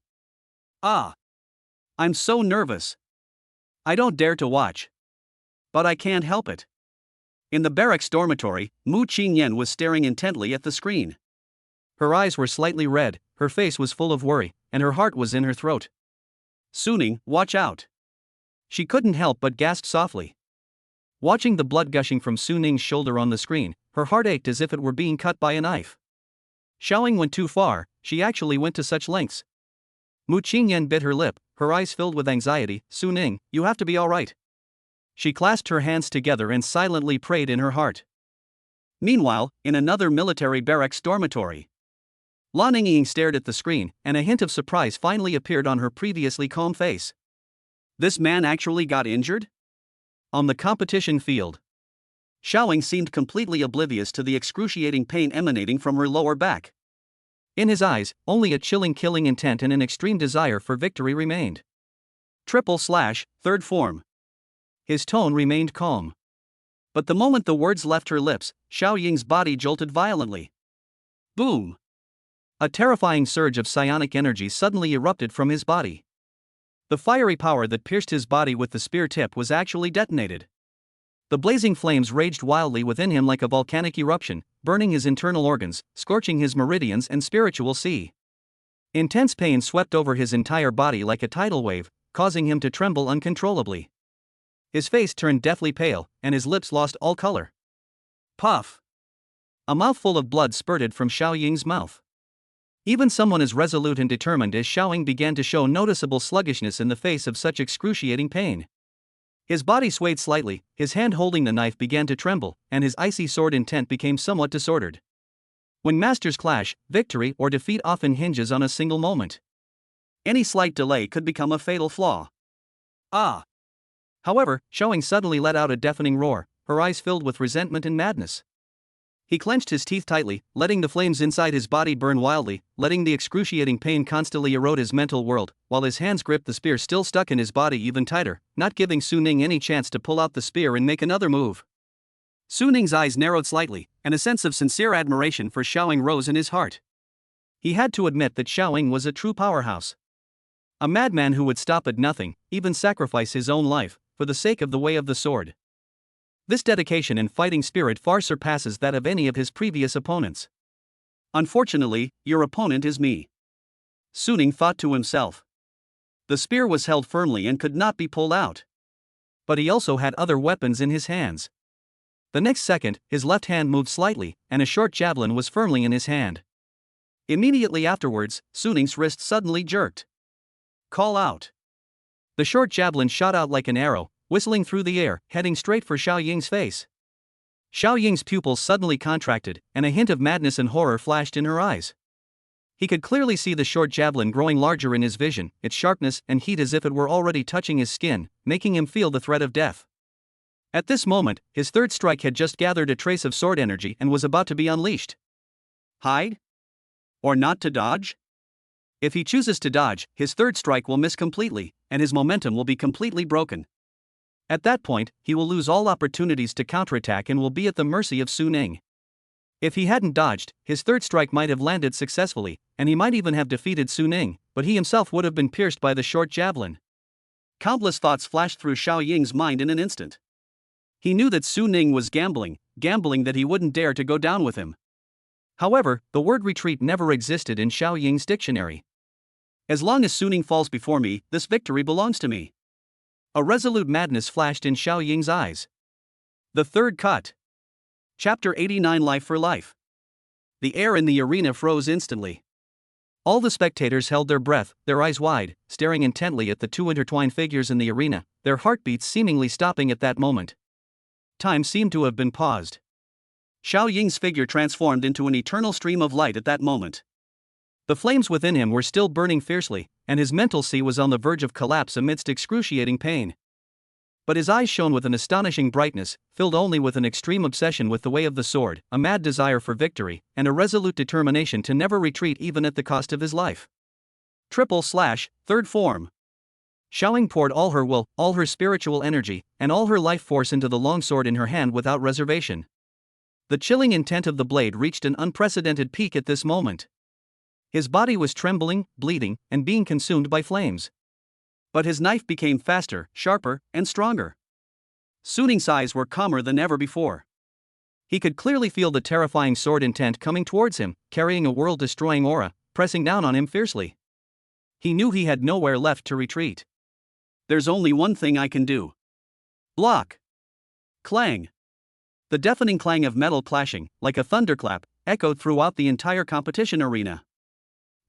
Ah. I'm so nervous. I don't dare to watch. But I can't help it. In the barracks dormitory, Mu Qingyan was staring intently at the screen. Her eyes were slightly red, her face was full of worry, and her heart was in her throat. Su Ning, watch out. She couldn't help but gasp softly. Watching the blood gushing from Su Ning's shoulder on the screen, her heart ached as if it were being cut by a knife. Xiaoying went too far, she actually went to such lengths. Mu Qingyan bit her lip, her eyes filled with anxiety. Su Ning, you have to be alright. She clasped her hands together and silently prayed in her heart. Meanwhile, in another military barracks dormitory, Lan Ying stared at the screen, and a hint of surprise finally appeared on her previously calm face. This man actually got injured? On the competition field, Xiaoying seemed completely oblivious to the excruciating pain emanating from her lower back. In his eyes, only a chilling killing intent and an extreme desire for victory remained. Third form. His tone remained calm. But the moment the words left her lips, Xiaoying's body jolted violently. Boom! A terrifying surge of psionic energy suddenly erupted from his body. The fiery power that pierced his body with the spear tip was actually detonated. The blazing flames raged wildly within him like a volcanic eruption, burning his internal organs, scorching his meridians and spiritual sea. Intense pain swept over his entire body like a tidal wave, causing him to tremble uncontrollably. His face turned deathly pale, and his lips lost all color. Puff! A mouthful of blood spurted from Xiaoying's mouth. Even someone as resolute and determined as Xiaoying began to show noticeable sluggishness in the face of such excruciating pain. His body swayed slightly, his hand holding the knife began to tremble, and his icy sword intent became somewhat disordered. When masters clash, victory or defeat often hinges on a single moment. Any slight delay could become a fatal flaw. Ah! However, Xiaoying suddenly let out a deafening roar, her eyes filled with resentment and madness. He clenched his teeth tightly, letting the flames inside his body burn wildly, letting the excruciating pain constantly erode his mental world, while his hands gripped the spear still stuck in his body even tighter, not giving Su Ning any chance to pull out the spear and make another move. Su Ning's eyes narrowed slightly, and a sense of sincere admiration for Xiaoying rose in his heart. He had to admit that Xiaoying was a true powerhouse. A madman who would stop at nothing, even sacrifice his own life, for the sake of the way of the sword. This dedication and fighting spirit far surpasses that of any of his previous opponents. Unfortunately, your opponent is me, Su Ning thought to himself. The spear was held firmly and could not be pulled out. But he also had other weapons in his hands. The next second, his left hand moved slightly, and a short javelin was firmly in his hand. Immediately afterwards, Su Ning's wrist suddenly jerked. Call out! The short javelin shot out like an arrow, whistling through the air, heading straight for Xiaoying's face. Xiaoying's pupils suddenly contracted, and a hint of madness and horror flashed in her eyes. He could clearly see the short javelin growing larger in his vision, its sharpness and heat as if it were already touching his skin, making him feel the threat of death. At this moment, his third strike had just gathered a trace of sword energy and was about to be unleashed. Hide? Or not to dodge? If he chooses to dodge, his third strike will miss completely, and his momentum will be completely broken. At that point, he will lose all opportunities to counterattack and will be at the mercy of Su Ning. If he hadn't dodged, his third strike might have landed successfully, and he might even have defeated Su Ning, but he himself would have been pierced by the short javelin. Countless thoughts flashed through Xiaoying's mind in an instant. He knew that Su Ning was gambling that he wouldn't dare to go down with him. However, the word retreat never existed in Xiaoying's dictionary. As long as Su Ning falls before me, this victory belongs to me. A resolute madness flashed in Xiaoying's eyes. The third cut. Chapter 89 Life for Life. The air in the arena froze instantly. All the spectators held their breath, their eyes wide, staring intently at the two intertwined figures in the arena, their heartbeats seemingly stopping at that moment. Time seemed to have been paused. Xiaoying's figure transformed into an eternal stream of light at that moment. The flames within him were still burning fiercely, and his mental sea was on the verge of collapse amidst excruciating pain. But his eyes shone with an astonishing brightness, filled only with an extreme obsession with the way of the sword, a mad desire for victory, and a resolute determination to never retreat even at the cost of his life. Third form. Xiaoying poured all her will, all her spiritual energy, and all her life force into the long sword in her hand without reservation. The chilling intent of the blade reached an unprecedented peak at this moment. His body was trembling, bleeding, and being consumed by flames. But his knife became faster, sharper, and stronger. Su Ning's eyes were calmer than ever before. He could clearly feel the terrifying sword intent coming towards him, carrying a world-destroying aura, pressing down on him fiercely. He knew he had nowhere left to retreat. There's only one thing I can do. Block. Clang. The deafening clang of metal clashing, like a thunderclap, echoed throughout the entire competition arena.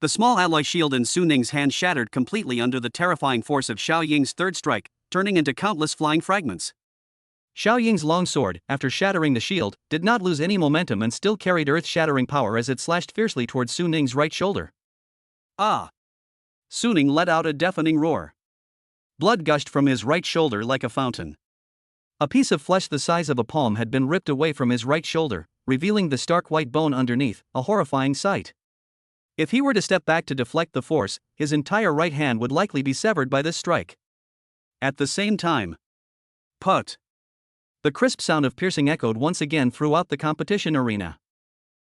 The small alloy shield in Su Ning's hand shattered completely under the terrifying force of Xiaoying's third strike, turning into countless flying fragments. Xiao Ying's long sword, after shattering the shield, did not lose any momentum and still carried earth-shattering power as it slashed fiercely towards Su Ning's right shoulder. Ah! Su Ning let out a deafening roar. Blood gushed from his right shoulder like a fountain. A piece of flesh the size of a palm had been ripped away from his right shoulder, revealing the stark white bone underneath, a horrifying sight. If he were to step back to deflect the force, his entire right hand would likely be severed by this strike. At the same time, put! The crisp sound of piercing echoed once again throughout the competition arena.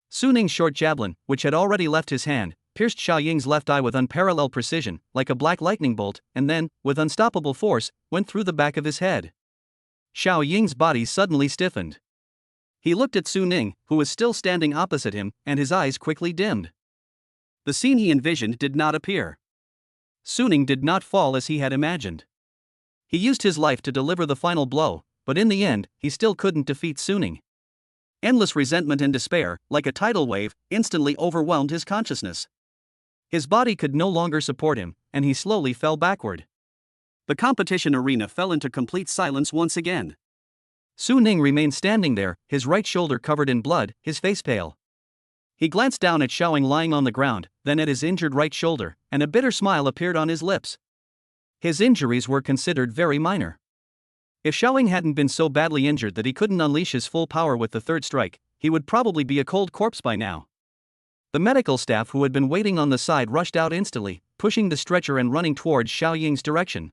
Su Ning's short javelin, which had already left his hand, pierced Xiao Ying's left eye with unparalleled precision, like a black lightning bolt, and then, with unstoppable force, went through the back of his head. Xiao Ying's body suddenly stiffened. He looked at Su Ning, who was still standing opposite him, and his eyes quickly dimmed. The scene he envisioned did not appear. Su Ning did not fall as he had imagined. He used his life to deliver the final blow, but in the end, he still couldn't defeat Su Ning. Endless resentment and despair, like a tidal wave, instantly overwhelmed his consciousness. His body could no longer support him, and he slowly fell backward. The competition arena fell into complete silence once again. Su Ning remained standing there, his right shoulder covered in blood, his face pale. He glanced down at Xiao Ying lying on the ground, then at his injured right shoulder, and a bitter smile appeared on his lips. His injuries were considered very minor. If Xiao Ying hadn't been so badly injured that he couldn't unleash his full power with the third strike, he would probably be a cold corpse by now. The medical staff who had been waiting on the side rushed out instantly, pushing the stretcher and running towards Xiao Ying's direction.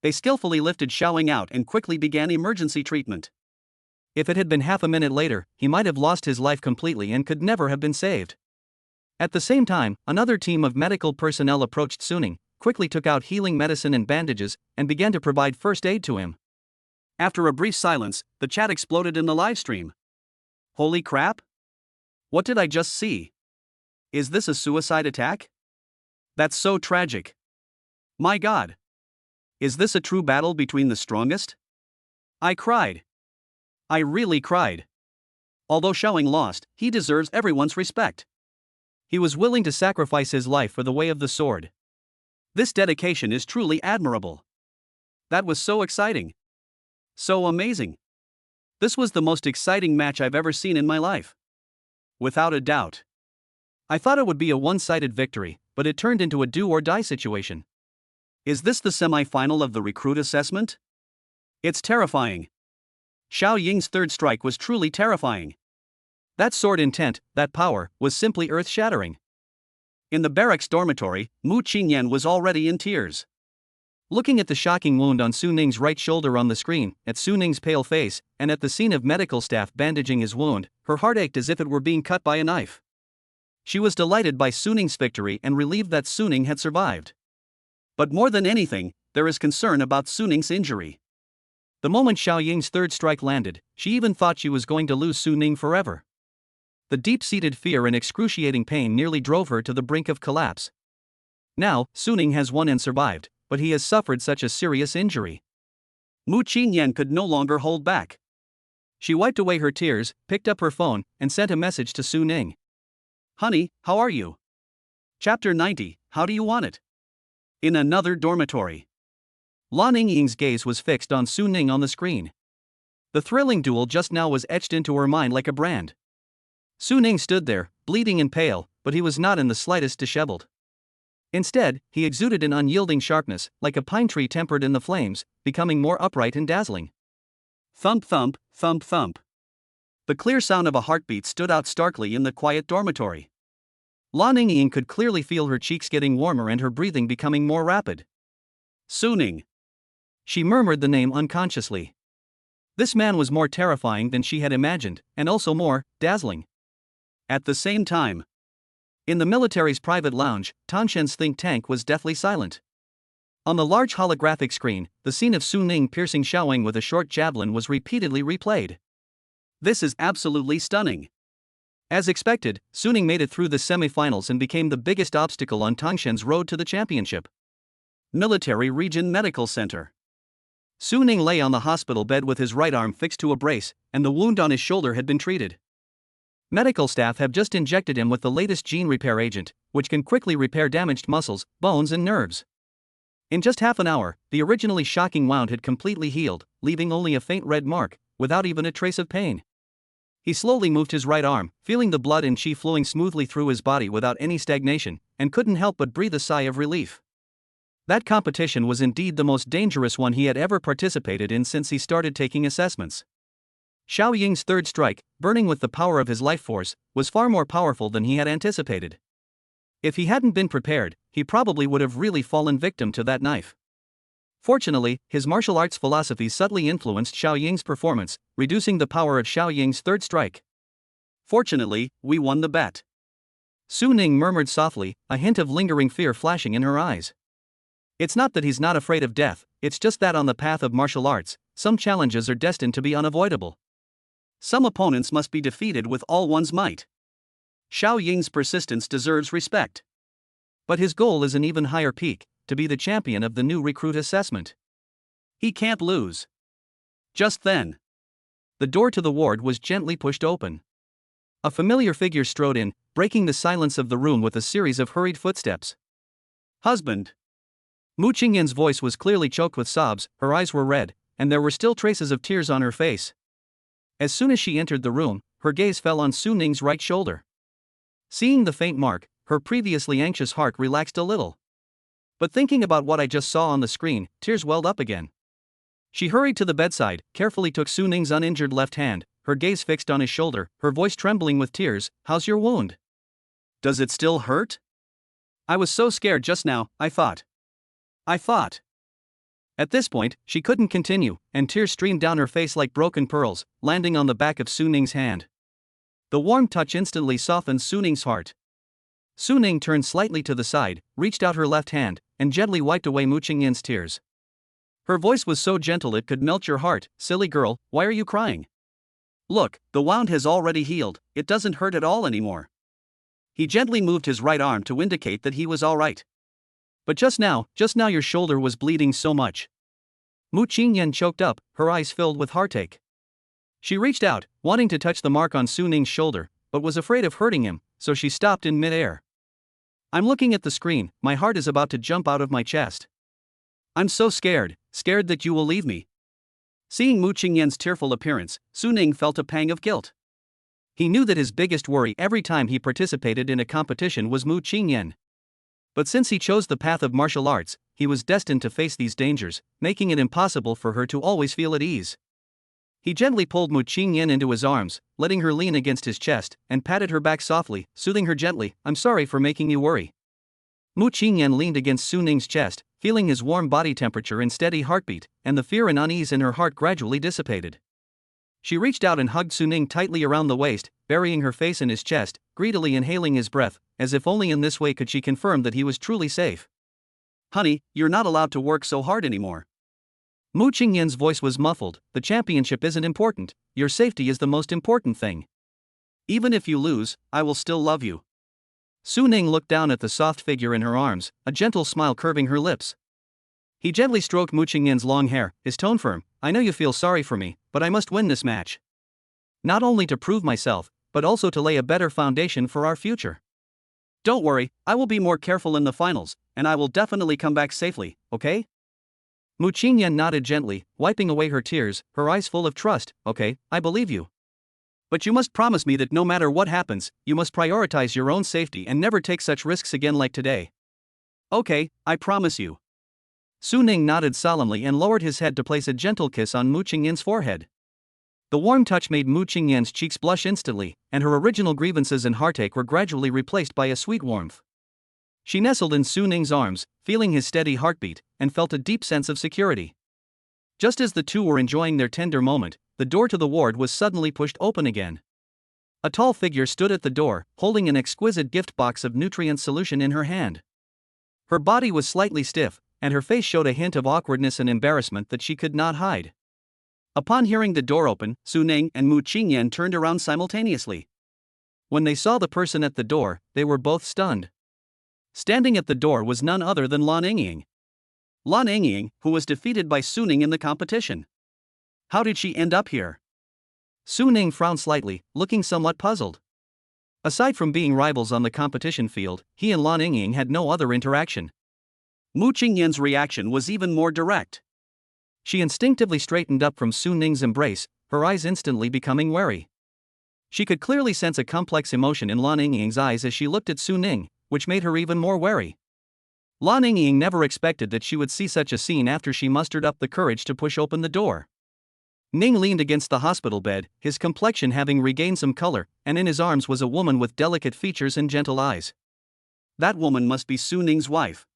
They skillfully lifted Xiao Ying out and quickly began emergency treatment. If it had been half a minute later, he might have lost his life completely and could never have been saved. At the same time, another team of medical personnel approached Su Ning, quickly took out healing medicine and bandages, and began to provide first aid to him. After a brief silence, the chat exploded in the livestream. Holy crap! What did I just see? Is this a suicide attack? That's so tragic. My God! Is this a true battle between the strongest? I cried. I really cried. Although Xiao Ying lost, he deserves everyone's respect. He was willing to sacrifice his life for the way of the sword. This dedication is truly admirable. That was so exciting. So amazing. This was the most exciting match I've ever seen in my life. Without a doubt. I thought it would be a one-sided victory, but it turned into a do-or-die situation. Is this the semi-final of the recruit assessment? It's terrifying. Xiao Ying's third strike was truly terrifying. That sword intent, that power, was simply earth-shattering. In the barracks dormitory, Mu Qingyan was already in tears. Looking at the shocking wound on Su Ning's right shoulder on the screen, at Su Ning's pale face, and at the scene of medical staff bandaging his wound, her heart ached as if it were being cut by a knife. She was delighted by Su Ning's victory and relieved that Su Ning had survived. But more than anything, there is concern about Su Ning's injury. The moment Xiao Ying's third strike landed, she even thought she was going to lose Su Ning forever. The deep-seated fear and excruciating pain nearly drove her to the brink of collapse. Now, Su Ning has won and survived, but he has suffered such a serious injury. Mu Qingyan could no longer hold back. She wiped away her tears, picked up her phone, and sent a message to Su Ning. Honey, how are you? Chapter 90, How do you want it? In another dormitory. Lan Ying's gaze was fixed on Su Ning on the screen. The thrilling duel just now was etched into her mind like a brand. Su Ning stood there, bleeding and pale, but he was not in the slightest disheveled. Instead, he exuded an unyielding sharpness, like a pine tree tempered in the flames, becoming more upright and dazzling. Thump thump, thump thump. The clear sound of a heartbeat stood out starkly in the quiet dormitory. Lan Ying could clearly feel her cheeks getting warmer and her breathing becoming more rapid. Su Ning. She murmured the name unconsciously. This man was more terrifying than she had imagined, and also more dazzling. At the same time, in the military's private lounge, Tangshan's think tank was deathly silent. On the large holographic screen, the scene of Su Ning piercing Xiao Ying with a short javelin was repeatedly replayed. This is absolutely stunning. As expected, Su Ning made it through the semi-finals and became the biggest obstacle on Tangshan's road to the championship. Military Region Medical Center. Su Ning lay on the hospital bed with his right arm fixed to a brace, and the wound on his shoulder had been treated. Medical staff have just injected him with the latest gene repair agent, which can quickly repair damaged muscles, bones and nerves. In just half an hour, the originally shocking wound had completely healed, leaving only a faint red mark, without even a trace of pain. He slowly moved his right arm, feeling the blood and chi flowing smoothly through his body without any stagnation, and couldn't help but breathe a sigh of relief. That competition was indeed the most dangerous one he had ever participated in since he started taking assessments. Xiao Ying's third strike, burning with the power of his life force, was far more powerful than he had anticipated. If he hadn't been prepared, he probably would have really fallen victim to that knife. Fortunately, his martial arts philosophy subtly influenced Xiao Ying's performance, reducing the power of Xiao Ying's third strike. Fortunately, we won the bet. Su Ning murmured softly, a hint of lingering fear flashing in her eyes. It's not that he's not afraid of death, it's just that on the path of martial arts, some challenges are destined to be unavoidable. Some opponents must be defeated with all one's might. Xiao Ying's persistence deserves respect. But his goal is an even higher peak, to be the champion of the new recruit assessment. He can't lose. Just then, the door to the ward was gently pushed open. A familiar figure strode in, breaking the silence of the room with a series of hurried footsteps. Husband. Mu Qingyan's voice was clearly choked with sobs, her eyes were red, and there were still traces of tears on her face. As soon as she entered the room, her gaze fell on Su Ning's right shoulder. Seeing the faint mark, her previously anxious heart relaxed a little. But thinking about what I just saw on the screen, tears welled up again. She hurried to the bedside, carefully took Su Ning's uninjured left hand, her gaze fixed on his shoulder, her voice trembling with tears. How's your wound? Does it still hurt? I was so scared just now, I thought. At this point, she couldn't continue, and tears streamed down her face like broken pearls, landing on the back of Su Ning's hand. The warm touch instantly softened Su Ning's heart. Su Ning turned slightly to the side, reached out her left hand, and gently wiped away Mu Qingyan's tears. Her voice was so gentle it could melt your heart. Silly girl, why are you crying? Look, the wound has already healed, it doesn't hurt at all anymore. He gently moved his right arm to indicate that he was all right. But just now your shoulder was bleeding so much. Mu Qingyan choked up, her eyes filled with heartache. She reached out, wanting to touch the mark on Su Ning's shoulder, but was afraid of hurting him, so she stopped in mid-air. I'm looking at the screen, my heart is about to jump out of my chest. I'm so scared that you will leave me. Seeing Mu Qingyan's tearful appearance, Su Ning felt a pang of guilt. He knew that his biggest worry every time he participated in a competition was Mu Qingyan. But since he chose the path of martial arts, he was destined to face these dangers, making it impossible for her to always feel at ease. He gently pulled Mu Qingyan into his arms, letting her lean against his chest, and patted her back softly, soothing her gently. I'm sorry for making you worry. Mu Qingyan leaned against Su Ning's chest, feeling his warm body temperature and steady heartbeat, and the fear and unease in her heart gradually dissipated. She reached out and hugged Su Ning tightly around the waist, burying her face in his chest, greedily inhaling his breath, as if only in this way could she confirm that he was truly safe. Honey, you're not allowed to work so hard anymore. Mu Qingyan's voice was muffled. The championship isn't important, your safety is the most important thing. Even if you lose, I will still love you. Su Ning looked down at the soft figure in her arms, a gentle smile curving her lips. He gently stroked Mu Qingyan's long hair, his tone firm. I know you feel sorry for me, but I must win this match. Not only to prove myself, but also to lay a better foundation for our future. Don't worry, I will be more careful in the finals, and I will definitely come back safely, okay? Mu Qingyan nodded gently, wiping away her tears, her eyes full of trust. Okay, I believe you. But you must promise me that no matter what happens, you must prioritize your own safety and never take such risks again like today. Okay, I promise you. Su Ning nodded solemnly and lowered his head to place a gentle kiss on Mu Qingyan's forehead. The warm touch made Mu Qingyan's cheeks blush instantly, and her original grievances and heartache were gradually replaced by a sweet warmth. She nestled in Su Ning's arms, feeling his steady heartbeat, and felt a deep sense of security. Just as the two were enjoying their tender moment, the door to the ward was suddenly pushed open again. A tall figure stood at the door, holding an exquisite gift box of nutrient solution in her hand. Her body was slightly stiff, and her face showed a hint of awkwardness and embarrassment that she could not hide. Upon hearing the door open, Su Ning and Mu Qingyan turned around simultaneously. When they saw the person at the door, they were both stunned. Standing at the door was none other than Lan Yingying. Lan Yingying, who was defeated by Su Ning in the competition. How did she end up here? Su Ning frowned slightly, looking somewhat puzzled. Aside from being rivals on the competition field, he and Lan Yingying had no other interaction. Mu Qingyan's reaction was even more direct. She instinctively straightened up from Su Ning's embrace, her eyes instantly becoming wary. She could clearly sense a complex emotion in Lan Yingying's eyes as she looked at Su Ning, which made her even more wary. Lan Yingying never expected that she would see such a scene after she mustered up the courage to push open the door. Ning leaned against the hospital bed, his complexion having regained some color, and in his arms was a woman with delicate features and gentle eyes. That woman must be Su Ning's wife.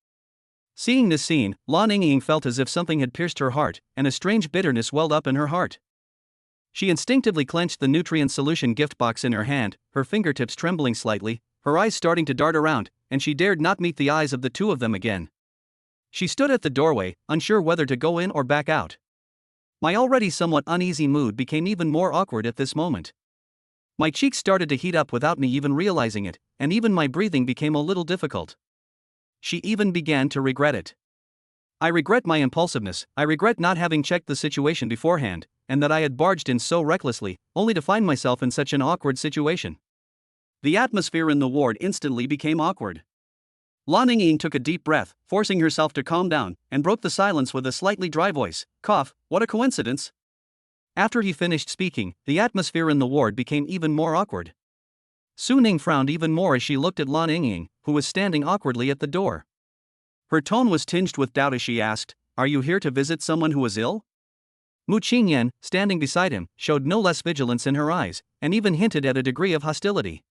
Seeing this scene, Lan Yingying felt as if something had pierced her heart, and a strange bitterness welled up in her heart. She instinctively clenched the nutrient solution gift box in her hand, her fingertips trembling slightly, her eyes starting to dart around, and she dared not meet the eyes of the two of them again. She stood at the doorway, unsure whether to go in or back out. My already somewhat uneasy mood became even more awkward at this moment. My cheeks started to heat up without me even realizing it, and even my breathing became a little difficult. She even began to regret it. I regret my impulsiveness, I regret not having checked the situation beforehand, and that I had barged in so recklessly, only to find myself in such an awkward situation. The atmosphere in the ward instantly became awkward. Lan Yingying took a deep breath, forcing herself to calm down, and broke the silence with a slightly dry voice. Cough, what a coincidence. After he finished speaking, the atmosphere in the ward became even more awkward. Su Ning frowned even more as she looked at Lan Yingying, who was standing awkwardly at the door. Her tone was tinged with doubt as she asked, "Are you here to visit someone who is ill?" Mu Qingyan, standing beside him, showed no less vigilance in her eyes, and even hinted at a degree of hostility.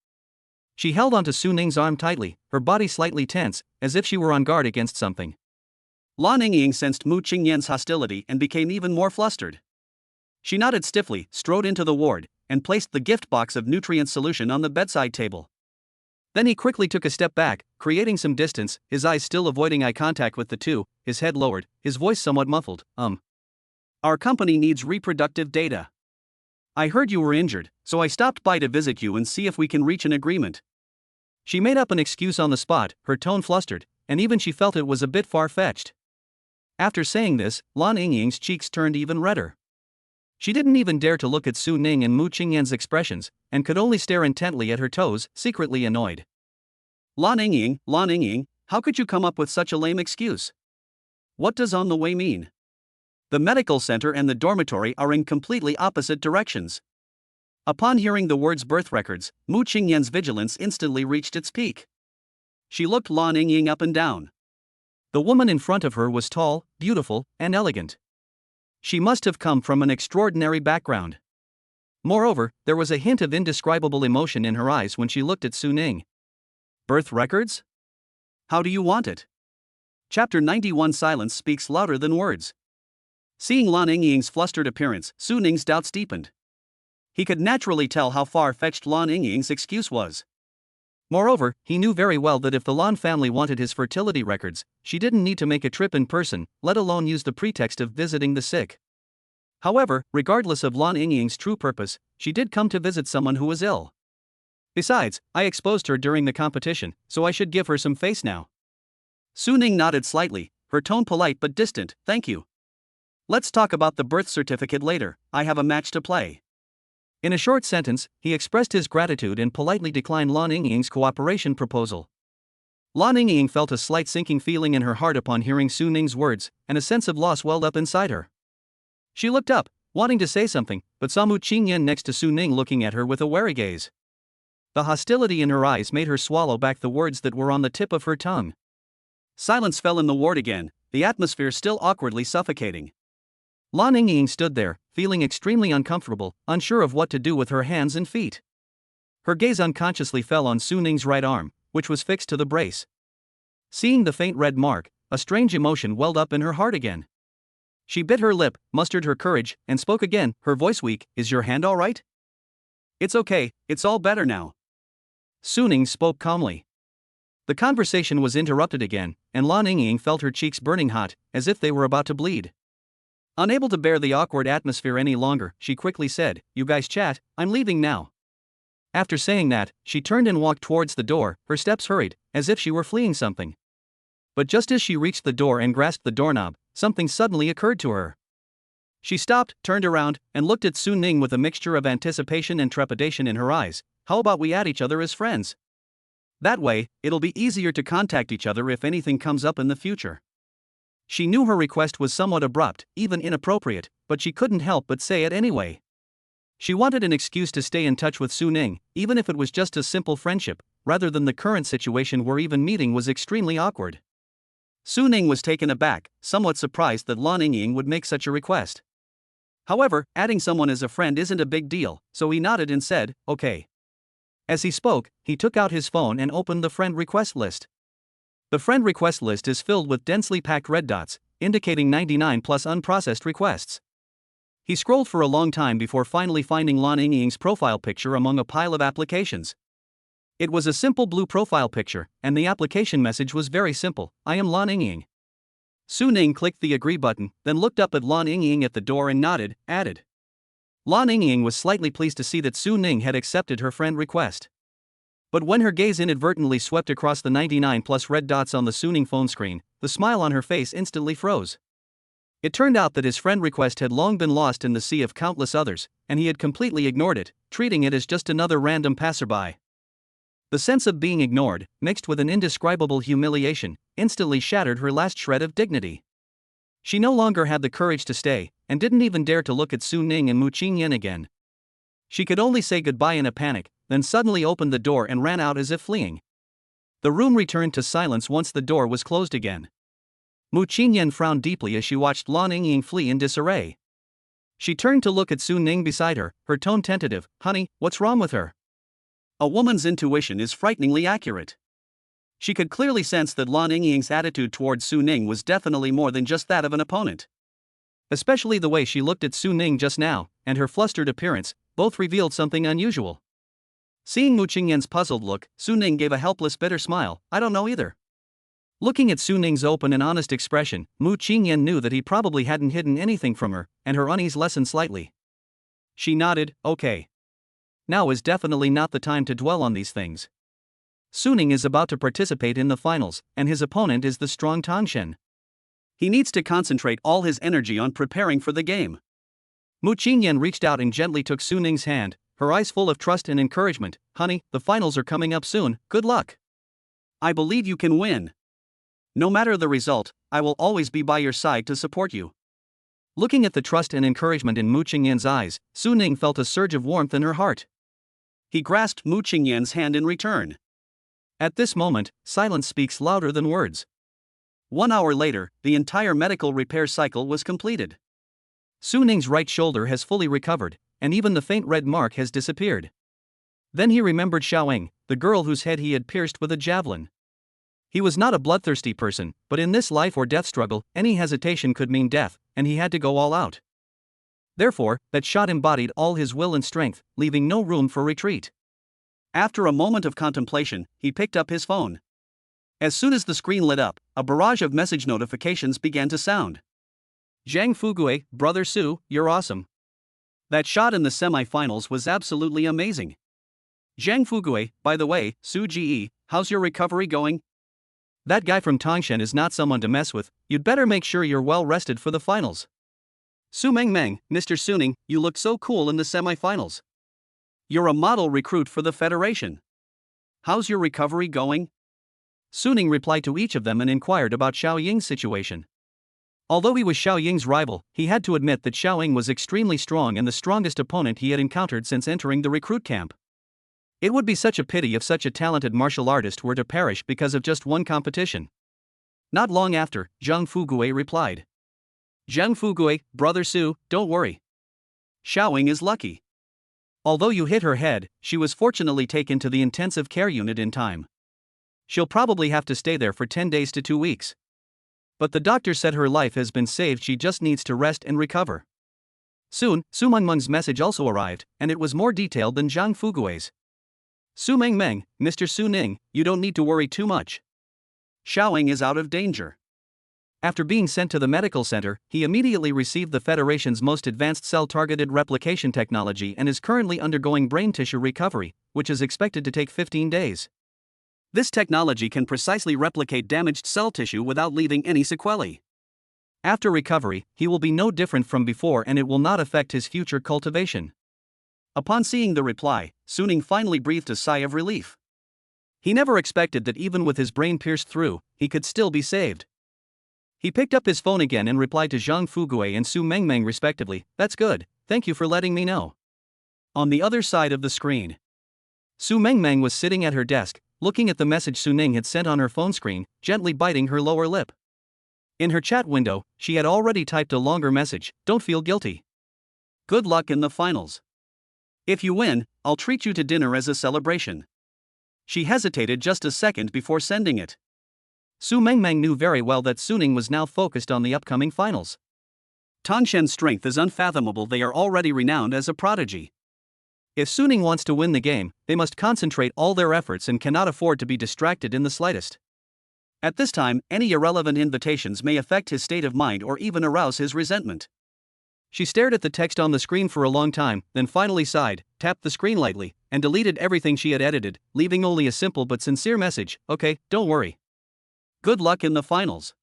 She held onto Su Ning's arm tightly, her body slightly tense, as if she were on guard against something. Lan Yingying sensed Mu Qingyan's hostility and became even more flustered. She nodded stiffly, strode into the ward, and placed the gift box of nutrient solution on the bedside table. Then he quickly took a step back, creating some distance, his eyes still avoiding eye contact with the two, his head lowered, his voice somewhat muffled. Our company needs reproductive data. I heard you were injured, so I stopped by to visit you and see if we can reach an agreement." She made up an excuse on the spot, her tone flustered, and even she felt it was a bit far-fetched. After saying this, Lan Yingying's cheeks turned even redder. She didn't even dare to look at Su Ning and Mu Qingyan's expressions, and could only stare intently at her toes, secretly annoyed. Lan Yingying, how could you come up with such a lame excuse? What does on the way mean? The medical center and the dormitory are in completely opposite directions. Upon hearing the words birth records, Mu Qingyan's vigilance instantly reached its peak. She looked Lan Yingying up and down. The woman in front of her was tall, beautiful, and elegant. She must have come from an extraordinary background. Moreover, there was a hint of indescribable emotion in her eyes when she looked at Su Ning. Birth records? How do you want it? Chapter 91. Silence speaks louder than words. Seeing Lan Yingying's flustered appearance, Su Ning's doubts deepened. He could naturally tell how far-fetched Lan Yingying's excuse was. Moreover, he knew very well that if the Lan family wanted his fertility records, she didn't need to make a trip in person, let alone use the pretext of visiting the sick. However, regardless of Lan Yingying's true purpose, she did come to visit someone who was ill. Besides, I exposed her during the competition, so I should give her some face now. Su Ning nodded slightly, her tone polite but distant. Thank you. Let's talk about the birth certificate later, I have a match to play. In a short sentence, he expressed his gratitude and politely declined Lan Yingying's cooperation proposal. Lan Yingying felt a slight sinking feeling in her heart upon hearing Su Ning's words, and a sense of loss welled up inside her. She looked up, wanting to say something, but saw Mu Qingyan next to Su Ning looking at her with a wary gaze. The hostility in her eyes made her swallow back the words that were on the tip of her tongue. Silence fell in the ward again, the atmosphere still awkwardly suffocating. Lan Yingying stood there, feeling extremely uncomfortable, unsure of what to do with her hands and feet. Her gaze unconsciously fell on Su Ning's right arm, which was fixed to the brace. Seeing the faint red mark, a strange emotion welled up in her heart again. She bit her lip, mustered her courage, and spoke again, her voice weak. Is your hand all right? It's okay, it's all better now. Su Ning spoke calmly. The conversation was interrupted again, and Lan Yingying felt her cheeks burning hot, as if they were about to bleed. Unable to bear the awkward atmosphere any longer, she quickly said, "You guys chat, I'm leaving now." After saying that, she turned and walked towards the door, her steps hurried, as if she were fleeing something. But just as she reached the door and grasped the doorknob, something suddenly occurred to her. She stopped, turned around, and looked at Su Ning with a mixture of anticipation and trepidation in her eyes. How about we add each other as friends? That way, it'll be easier to contact each other if anything comes up in the future. She knew her request was somewhat abrupt, even inappropriate, but she couldn't help but say it anyway. She wanted an excuse to stay in touch with Su Ning, even if it was just a simple friendship, rather than the current situation where even meeting was extremely awkward. Su Ning was taken aback, somewhat surprised that Lan Yingying would make such a request. However, adding someone as a friend isn't a big deal, so he nodded and said, okay. As he spoke, he took out his phone and opened the friend request list. The friend request list is filled with densely packed red dots, indicating 99 plus unprocessed requests. He scrolled for a long time before finally finding Lan Yingying's profile picture among a pile of applications. It was a simple blue profile picture, and the application message was very simple: I am Lan Yingying. Su Ning clicked the agree button, then looked up at Lan Yingying at the door and nodded, added. Lan Yingying was slightly pleased to see that Su Ning had accepted her friend request. But when her gaze inadvertently swept across the 99 plus red dots on the Su Ning phone screen, the smile on her face instantly froze. It turned out that his friend request had long been lost in the sea of countless others, and he had completely ignored it, treating it as just another random passerby. The sense of being ignored, mixed with an indescribable humiliation, instantly shattered her last shred of dignity. She no longer had the courage to stay, and didn't even dare to look at Su Ning and Mu Qingyan again. She could only say goodbye in a panic, then suddenly opened the door and ran out as if fleeing. The room returned to silence once the door was closed again. Mu Qingyan frowned deeply as she watched Lan Yingying flee in disarray. She turned to look at Su Ning beside her, her tone tentative. Honey, what's wrong with her? A woman's intuition is frighteningly accurate. She could clearly sense that Lan Yingying's attitude towards Su Ning was definitely more than just that of an opponent. Especially the way she looked at Su Ning just now, and her flustered appearance, both revealed something unusual. Seeing Mu Qingyan's puzzled look, Su Ning gave a helpless bitter smile. I don't know either. Looking at Su Ning's open and honest expression, Mu Qingyan knew that he probably hadn't hidden anything from her, and her unease lessened slightly. She nodded, okay. Now is definitely not the time to dwell on these things. Su Ning is about to participate in the finals, and his opponent is the strong Tangshen. He needs to concentrate all his energy on preparing for the game. Mu Qingyan reached out and gently took Su Ning's hand, her eyes full of trust and encouragement. Honey, the finals are coming up soon, good luck. I believe you can win. No matter the result, I will always be by your side to support you. Looking at the trust and encouragement in Mu Qingyan's eyes, Su Ning felt a surge of warmth in her heart. He grasped Mu Qingyan's hand in return. At this moment, silence speaks louder than words. 1 hour later, the entire medical repair cycle was completed. Su Ning's right shoulder has fully recovered, and even the faint red mark has disappeared. Then he remembered Xiaoying, the girl whose head he had pierced with a javelin. He was not a bloodthirsty person, but in this life or death struggle, any hesitation could mean death, and he had to go all out. Therefore, that shot embodied all his will and strength, leaving no room for retreat. After a moment of contemplation, he picked up his phone. As soon as the screen lit up, a barrage of message notifications began to sound. Zhang Fugue, brother Su, you're awesome. That shot in the semi-finals was absolutely amazing. Zhang Fugue, by the way, Su Ge, how's your recovery going? That guy from Tangshen is not someone to mess with, you'd better make sure you're well rested for the finals. Su Mengmeng, Mr. Suning, you look so cool in the semi-finals. You're a model recruit for the Federation. How's your recovery going? Suning replied to each of them and inquired about Xiaoying's situation. Although he was Xiaoying's rival, he had to admit that Xiaoying was extremely strong and the strongest opponent he had encountered since entering the recruit camp. It would be such a pity if such a talented martial artist were to perish because of just one competition. Not long after, Zhang Fugue replied. Zhang Fugue, brother Su, don't worry. Xiaoying is lucky. Although you hit her head, she was fortunately taken to the intensive care unit in time. She'll probably have to stay there for 10 days to 2 weeks. But the doctor said her life has been saved, she just needs to rest and recover. Soon, Su Mengmeng's message also arrived, and it was more detailed than Zhang Fugue's. Su Mengmeng, Mr. Su Ning, you don't need to worry too much. Xiaoying is out of danger. After being sent to the medical center, he immediately received the Federation's most advanced cell-targeted replication technology and is currently undergoing brain tissue recovery, which is expected to take 15 days. This technology can precisely replicate damaged cell tissue without leaving any sequelae. After recovery, he will be no different from before and it will not affect his future cultivation. Upon seeing the reply, Suning finally breathed a sigh of relief. He never expected that even with his brain pierced through, he could still be saved. He picked up his phone again and replied to Zhang Fugue and Su Mengmeng respectively, "That's good, thank you for letting me know." On the other side of the screen, Su Mengmeng was sitting at her desk, looking at the message Su Ning had sent on her phone screen, gently biting her lower lip. In her chat window, she had already typed a longer message, "Don't feel guilty. Good luck in the finals. If you win, I'll treat you to dinner as a celebration." She hesitated just a second before sending it. Su Mengmeng knew very well that Su Ning was now focused on the upcoming finals. Tangshan's strength is unfathomable. They are already renowned as a prodigy. If Su Ning wants to win the game, they must concentrate all their efforts and cannot afford to be distracted in the slightest. At this time, any irrelevant invitations may affect his state of mind or even arouse his resentment. She stared at the text on the screen for a long time, then finally sighed, tapped the screen lightly, and deleted everything she had edited, leaving only a simple but sincere message, "Okay, don't worry. Good luck in the finals."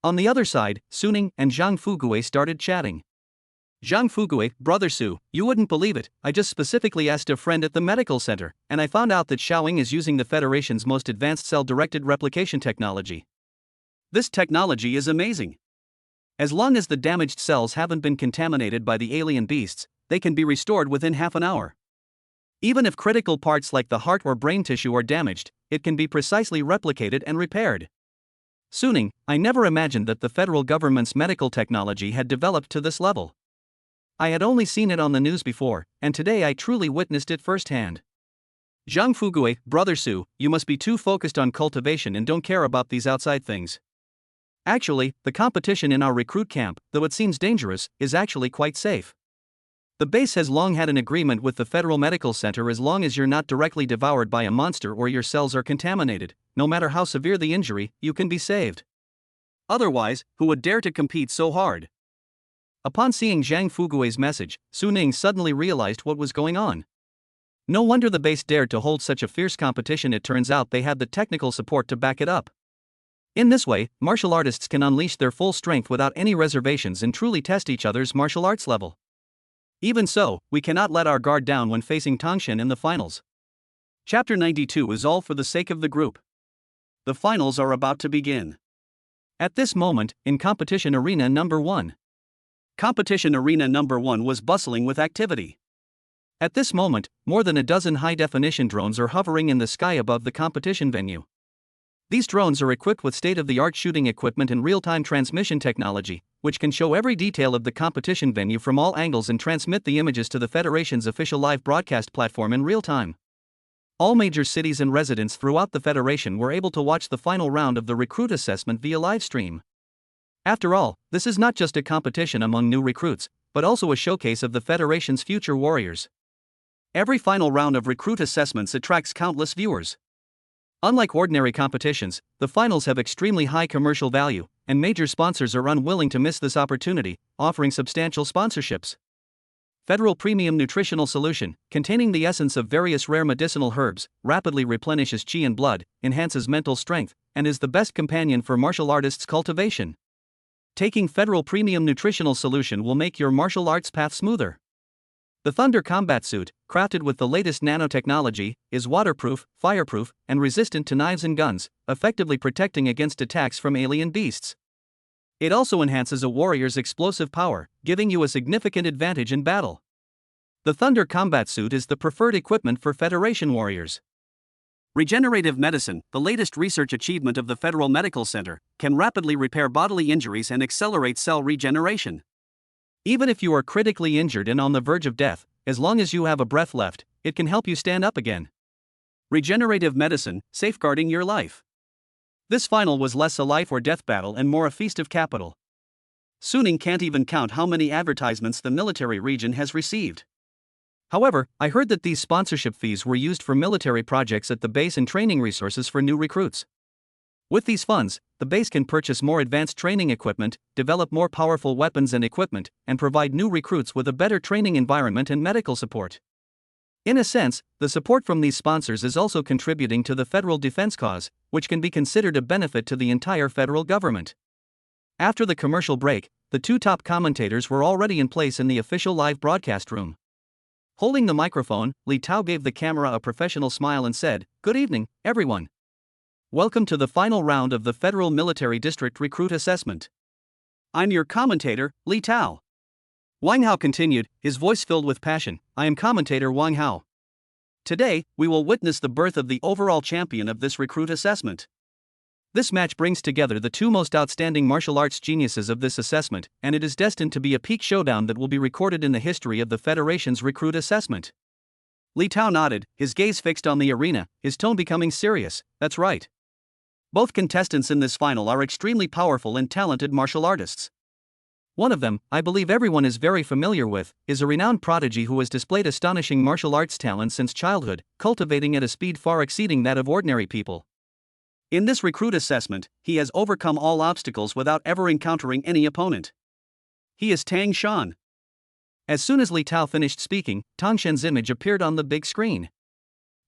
On the other side, Su Ning and Zhang Fugue started chatting. Zhang Fugue, "Brother Su, you wouldn't believe it, I just specifically asked a friend at the medical center, and I found out that Xiaoying is using the Federation's most advanced cell-directed replication technology. This technology is amazing. As long as the damaged cells haven't been contaminated by the alien beasts, they can be restored within half an hour. Even if critical parts like the heart or brain tissue are damaged, it can be precisely replicated and repaired." Su Ning, "I never imagined that the federal government's medical technology had developed to this level. I had only seen it on the news before, and today I truly witnessed it firsthand." Zhang Fugue, "Brother Su, you must be too focused on cultivation and don't care about these outside things. Actually, the competition in our recruit camp, though it seems dangerous, is actually quite safe. The base has long had an agreement with the Federal Medical Center. As long as you're not directly devoured by a monster or your cells are contaminated, no matter how severe the injury, you can be saved. Otherwise, who would dare to compete so hard?" Upon seeing Zhang Fugue's message, Su Ning suddenly realized what was going on. No wonder the base dared to hold such a fierce competition. It turns out they had the technical support to back it up. In this way, martial artists can unleash their full strength without any reservations and truly test each other's martial arts level. Even so, we cannot let our guard down when facing Tangshan in the finals. Chapter 92 is all for the sake of the group. The finals are about to begin. At this moment, in competition arena number 1. Competition arena number 1 was bustling with activity. At this moment, more than a dozen high-definition drones are hovering in the sky above the competition venue. These drones are equipped with state-of-the-art shooting equipment and real-time transmission technology, which can show every detail of the competition venue from all angles and transmit the images to the Federation's official live broadcast platform in real time. All major cities and residents throughout the Federation were able to watch the final round of the recruit assessment via live stream. After all, this is not just a competition among new recruits, but also a showcase of the Federation's future warriors. Every final round of recruit assessments attracts countless viewers. Unlike ordinary competitions, the finals have extremely high commercial value, and major sponsors are unwilling to miss this opportunity, offering substantial sponsorships. Federal Premium Nutritional Solution, containing the essence of various rare medicinal herbs, rapidly replenishes chi and blood, enhances mental strength, and is the best companion for martial artists' cultivation. Taking Federal Premium Nutritional Solution will make your martial arts path smoother. The Thunder Combat Suit, crafted with the latest nanotechnology, is waterproof, fireproof, and resistant to knives and guns, effectively protecting against attacks from alien beasts. It also enhances a warrior's explosive power, giving you a significant advantage in battle. The Thunder Combat Suit is the preferred equipment for Federation warriors. Regenerative medicine, the latest research achievement of the Federal Medical Center, can rapidly repair bodily injuries and accelerate cell regeneration. Even if you are critically injured and on the verge of death, as long as you have a breath left, it can help you stand up again. Regenerative medicine, safeguarding your life. This final was less a life or death battle and more a feast of capital. Su Ning can't even count how many advertisements the military region has received. However, I heard that these sponsorship fees were used for military projects at the base and training resources for new recruits. With these funds, the base can purchase more advanced training equipment, develop more powerful weapons and equipment, and provide new recruits with a better training environment and medical support. In a sense, the support from these sponsors is also contributing to the federal defense cause, which can be considered a benefit to the entire federal government. After the commercial break, the two top commentators were already in place in the official live broadcast room. Holding the microphone, Li Tao gave the camera a professional smile and said, "Good evening, everyone. Welcome to the final round of the Federal Military District Recruit Assessment. I'm your commentator, Li Tao. Wang Hao continued, his voice filled with passion. I am commentator Wang Hao. Today, we will witness the birth of the overall champion of this recruit assessment. This match brings together the two most outstanding martial arts geniuses of this assessment, and it is destined to be a peak showdown that will be recorded in the history of the Federation's recruit assessment. Li Tao nodded, his gaze fixed on the arena, his tone becoming serious. That's right. Both contestants in this final are extremely powerful and talented martial artists. One of them, I believe everyone is very familiar with, is a renowned prodigy who has displayed astonishing martial arts talent since childhood, cultivating at a speed far exceeding that of ordinary people. In this recruit assessment, he has overcome all obstacles without ever encountering any opponent. He is Tang Shan. As soon as Li Tao finished speaking, Tang Shan's image appeared on the big screen.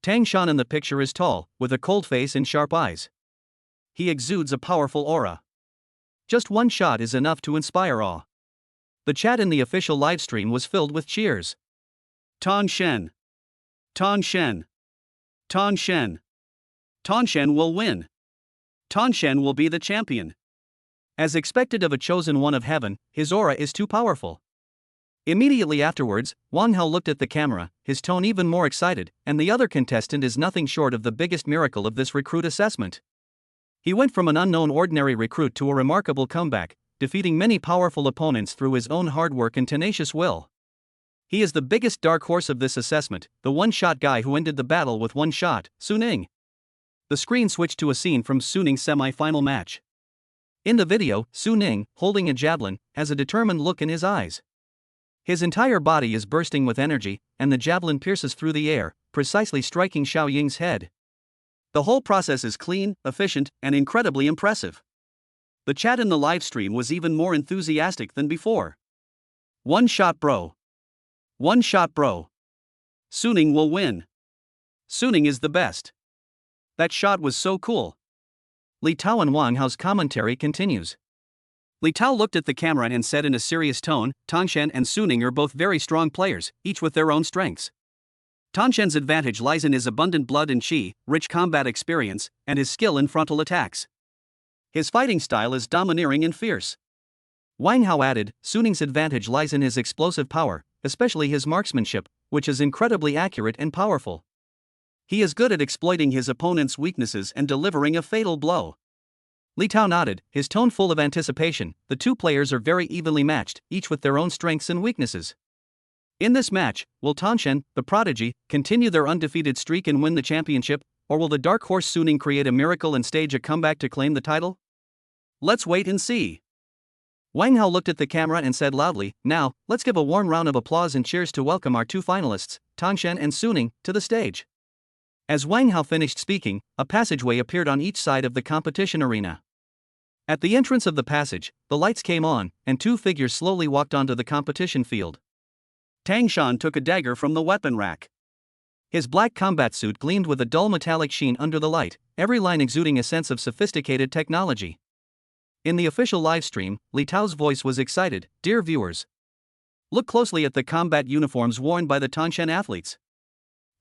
Tang Shan in the picture is tall, with a cold face and sharp eyes. He exudes a powerful aura. Just one shot is enough to inspire awe. The chat in the official livestream was filled with cheers. Tang Shan. Tang Shan. Tang Shan. Tang Shan will win. Tang Shan will be the champion. As expected of a chosen one of heaven, his aura is too powerful. Immediately afterwards, Wang Hao looked at the camera, his tone even more excited, and the other contestant is nothing short of the biggest miracle of this recruit assessment. He went from an unknown ordinary recruit to a remarkable comeback, defeating many powerful opponents through his own hard work and tenacious will. He is the biggest dark horse of this assessment, the one-shot guy who ended the battle with one shot, Su Ning. The screen switched to a scene from Su Ning's semi-final match. In the video, Su Ning, holding a javelin, has a determined look in his eyes. His entire body is bursting with energy, and the javelin pierces through the air, precisely striking Xiao Ying's head. The whole process is clean, efficient, and incredibly impressive. The chat in the livestream was even more enthusiastic than before. One shot bro. One shot bro. Su Ning will win. Su Ning is the best. That shot was so cool. Li Tao and Wang Hao's commentary continues. Li Tao looked at the camera and said in a serious tone, Tang Shan and Su Ning are both very strong players, each with their own strengths. Tang Shan's advantage lies in his abundant blood and qi, rich combat experience, and his skill in frontal attacks. His fighting style is domineering and fierce. Wang Hao added, Su Ning's advantage lies in his explosive power, especially his marksmanship, which is incredibly accurate and powerful. He is good at exploiting his opponent's weaknesses and delivering a fatal blow. Li Tao nodded, his tone full of anticipation. The two players are very evenly matched, each with their own strengths and weaknesses. In this match, will Tang Shan, the prodigy, continue their undefeated streak and win the championship, or will the dark horse Su Ning create a miracle and stage a comeback to claim the title? Let's wait and see. Wang Hao looked at the camera and said loudly, now, let's give a warm round of applause and cheers to welcome our two finalists, Tang Shan and Su Ning, to the stage. As Wang Hao finished speaking, a passageway appeared on each side of the competition arena. At the entrance of the passage, the lights came on, and two figures slowly walked onto the competition field. Tang Shan took a dagger from the weapon rack. His black combat suit gleamed with a dull metallic sheen under the light, every line exuding a sense of sophisticated technology. In the official livestream, Li Tao's voice was excited, dear viewers. Look closely at the combat uniforms worn by the Tang Shan athletes.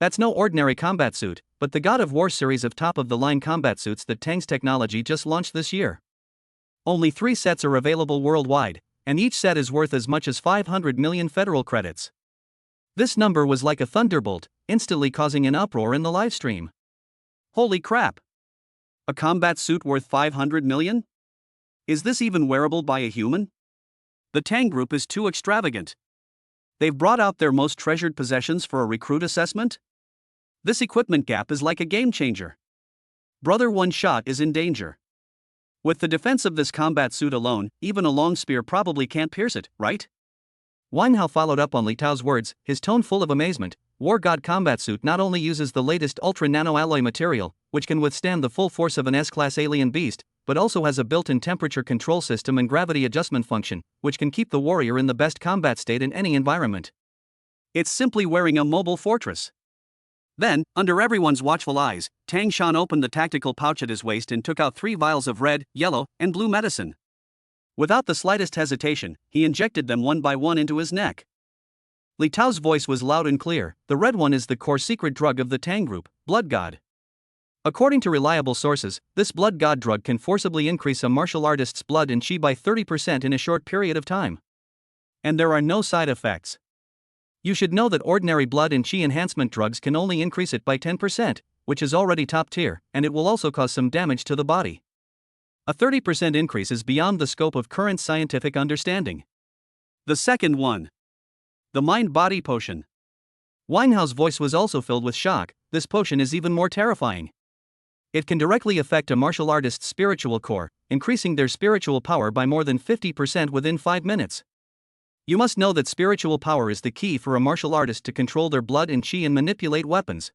That's no ordinary combat suit, but the God of War series of top-of-the-line combat suits that Tang's technology just launched this year. Only 3 sets are available worldwide, and each set is worth as much as 500 million federal credits. This number was like a thunderbolt, instantly causing an uproar in the livestream. Holy crap! A combat suit worth 500 million? Is this even wearable by a human? The Tang group is too extravagant. They've brought out their most treasured possessions for a recruit assessment? This equipment gap is like a game changer. Brother One Shot is in danger. With the defense of this combat suit alone, even a long spear probably can't pierce it, right? Wang Hao followed up on Li Tao's words, his tone full of amazement. War God combat suit not only uses the latest ultra-nano-alloy material, which can withstand the full force of an S-class alien beast, but also has a built-in temperature control system and gravity adjustment function, which can keep the warrior in the best combat state in any environment. It's simply wearing a mobile fortress. Then, under everyone's watchful eyes, Tang Shan opened the tactical pouch at his waist and took out 3 vials of red, yellow, and blue medicine. Without the slightest hesitation, he injected them one by one into his neck. Li Tao's voice was loud and clear, the red one is the core secret drug of the Tang group, Blood God. According to reliable sources, this blood god drug can forcibly increase a martial artist's blood and chi by 30% in a short period of time. And there are no side effects. You should know that ordinary blood and chi enhancement drugs can only increase it by 10%, which is already top tier, and it will also cause some damage to the body. A 30% increase is beyond the scope of current scientific understanding. The second one. The Mind-Body Potion. Winehouse's voice was also filled with shock. This potion is even more terrifying. It can directly affect a martial artist's spiritual core, increasing their spiritual power by more than 50% within 5 minutes. You must know that spiritual power is the key for a martial artist to control their blood and chi and manipulate weapons.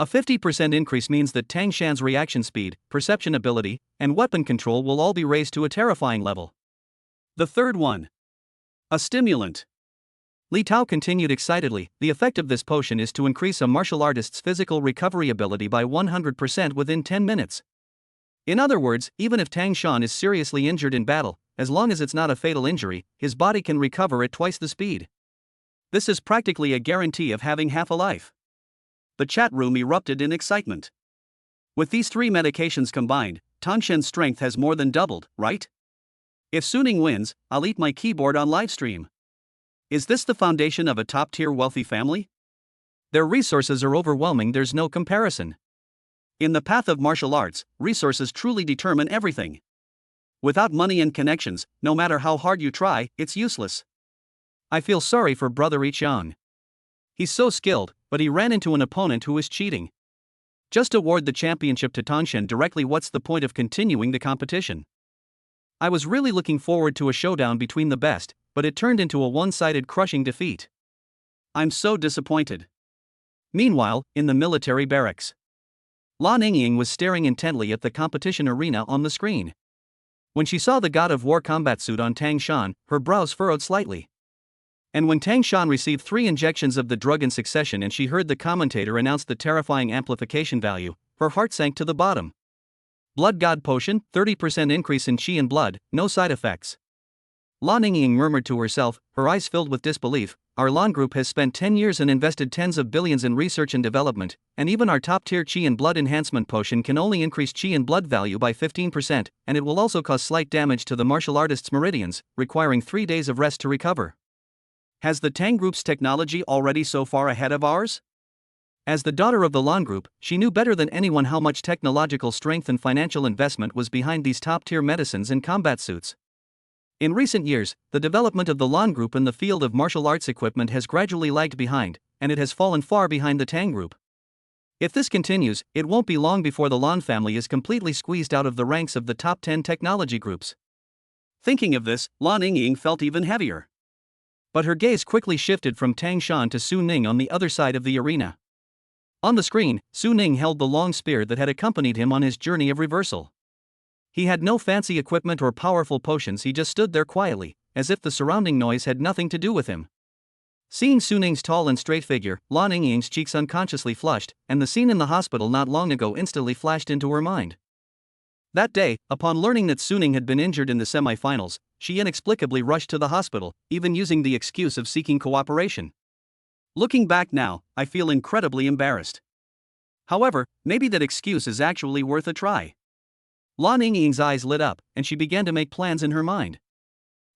A 50% increase means that Tang Shan's reaction speed, perception ability, and weapon control will all be raised to a terrifying level. The third one. A stimulant. Li Tao continued excitedly, the effect of this potion is to increase a martial artist's physical recovery ability by 100% within 10 minutes. In other words, even if Tang Shan is seriously injured in battle, as long as it's not a fatal injury, his body can recover at twice the speed. This is practically a guarantee of having half a life. The chat room erupted in excitement. With these 3 medications combined, Tang Shan's strength has more than doubled, right? If Suning wins, I'll eat my keyboard on livestream. Is this the foundation of a top-tier wealthy family? Their resources are overwhelming, there's no comparison. In the path of martial arts, resources truly determine everything. Without money and connections, no matter how hard you try, it's useless. I feel sorry for Brother Ichiang. He's so skilled, but he ran into an opponent who is cheating. Just award the championship to Tangshan directly. What's the point of continuing the competition? I was really looking forward to a showdown between the best, but it turned into a one-sided crushing defeat. I'm so disappointed. Meanwhile, in the military barracks, Lan Yingying was staring intently at the competition arena on the screen. When she saw the God of War combat suit on Tang Shan, her brows furrowed slightly. And when Tang Shan received 3 injections of the drug in succession and she heard the commentator announce the terrifying amplification value, her heart sank to the bottom. Blood God Potion, 30% increase in chi and blood, no side effects. Lan Yingying murmured to herself, her eyes filled with disbelief. Our Lan Group has spent 10 years and invested tens of billions in research and development, and even our top-tier chi and blood enhancement potion can only increase chi and blood value by 15%, and it will also cause slight damage to the martial artist's meridians, requiring 3 days of rest to recover. Has the Tang Group's technology already so far ahead of ours? As the daughter of the Lan Group, she knew better than anyone how much technological strength and financial investment was behind these top-tier medicines and combat suits. In recent years, the development of the Lan Group in the field of martial arts equipment has gradually lagged behind, and it has fallen far behind the Tang Group. If this continues, it won't be long before the Lan family is completely squeezed out of the ranks of the top 10 technology groups. Thinking of this, Lan Yingying felt even heavier. But her gaze quickly shifted from Tang Shan to Su Ning on the other side of the arena. On the screen, Su Ning held the long spear that had accompanied him on his journey of reversal. He had no fancy equipment or powerful potions, he just stood there quietly, as if the surrounding noise had nothing to do with him. Seeing Su Ning's tall and straight figure, Lan Yingying's cheeks unconsciously flushed, and the scene in the hospital not long ago instantly flashed into her mind. That day, upon learning that Su Ning had been injured in the semi-finals, she inexplicably rushed to the hospital, even using the excuse of seeking cooperation. Looking back now, I feel incredibly embarrassed. However, maybe that excuse is actually worth a try. Lan Yingying's eyes lit up, and she began to make plans in her mind.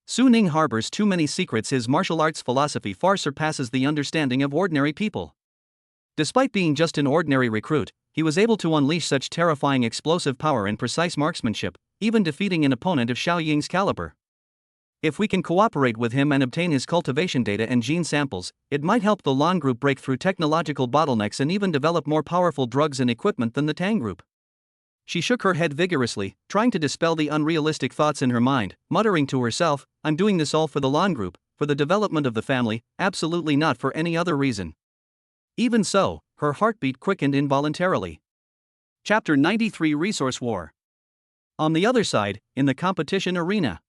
Su Ning harbors too many secrets. His martial arts philosophy far surpasses the understanding of ordinary people. Despite being just an ordinary recruit, he was able to unleash such terrifying explosive power and precise marksmanship, even defeating an opponent of Xiao Ying's caliber. If we can cooperate with him and obtain his cultivation data and gene samples, it might help the Lan Group break through technological bottlenecks and even develop more powerful drugs and equipment than the Tang Group. She shook her head vigorously, trying to dispel the unrealistic thoughts in her mind, muttering to herself, I'm doing this all for the Lan Group, for the development of the family, absolutely not for any other reason. Even so, her heartbeat quickened involuntarily. Chapter 93 Resource War. On the other side, in the competition arena,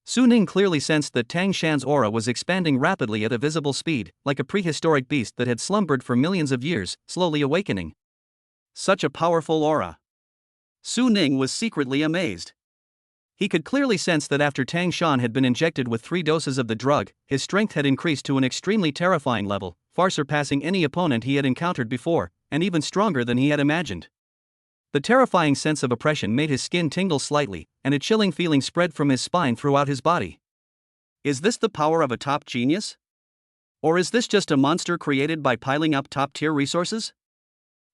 Su Ning clearly sensed that Tang Shan's aura was expanding rapidly at a visible speed, like a prehistoric beast that had slumbered for millions of years, slowly awakening. Such a powerful aura. Su Ning was secretly amazed. He could clearly sense that after Tang Shan had been injected with 3 doses of the drug, his strength had increased to an extremely terrifying level, far surpassing any opponent he had encountered before, and even stronger than he had imagined. The terrifying sense of oppression made his skin tingle slightly, and a chilling feeling spread from his spine throughout his body. Is this the power of a top genius? Or is this just a monster created by piling up top-tier resources?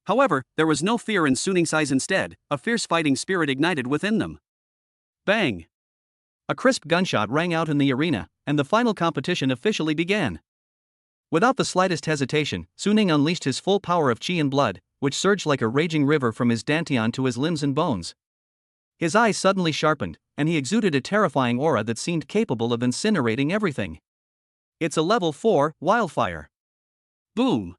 However, there was no fear in Suning's eyes. Instead, a fierce fighting spirit ignited within them. Bang! A crisp gunshot rang out in the arena, and the final competition officially began. Without the slightest hesitation, Suning unleashed his full power of chi and blood, which surged like a raging river from his dantian to his limbs and bones. His eyes suddenly sharpened, and he exuded a terrifying aura that seemed capable of incinerating everything. It's a level 4 wildfire. Boom!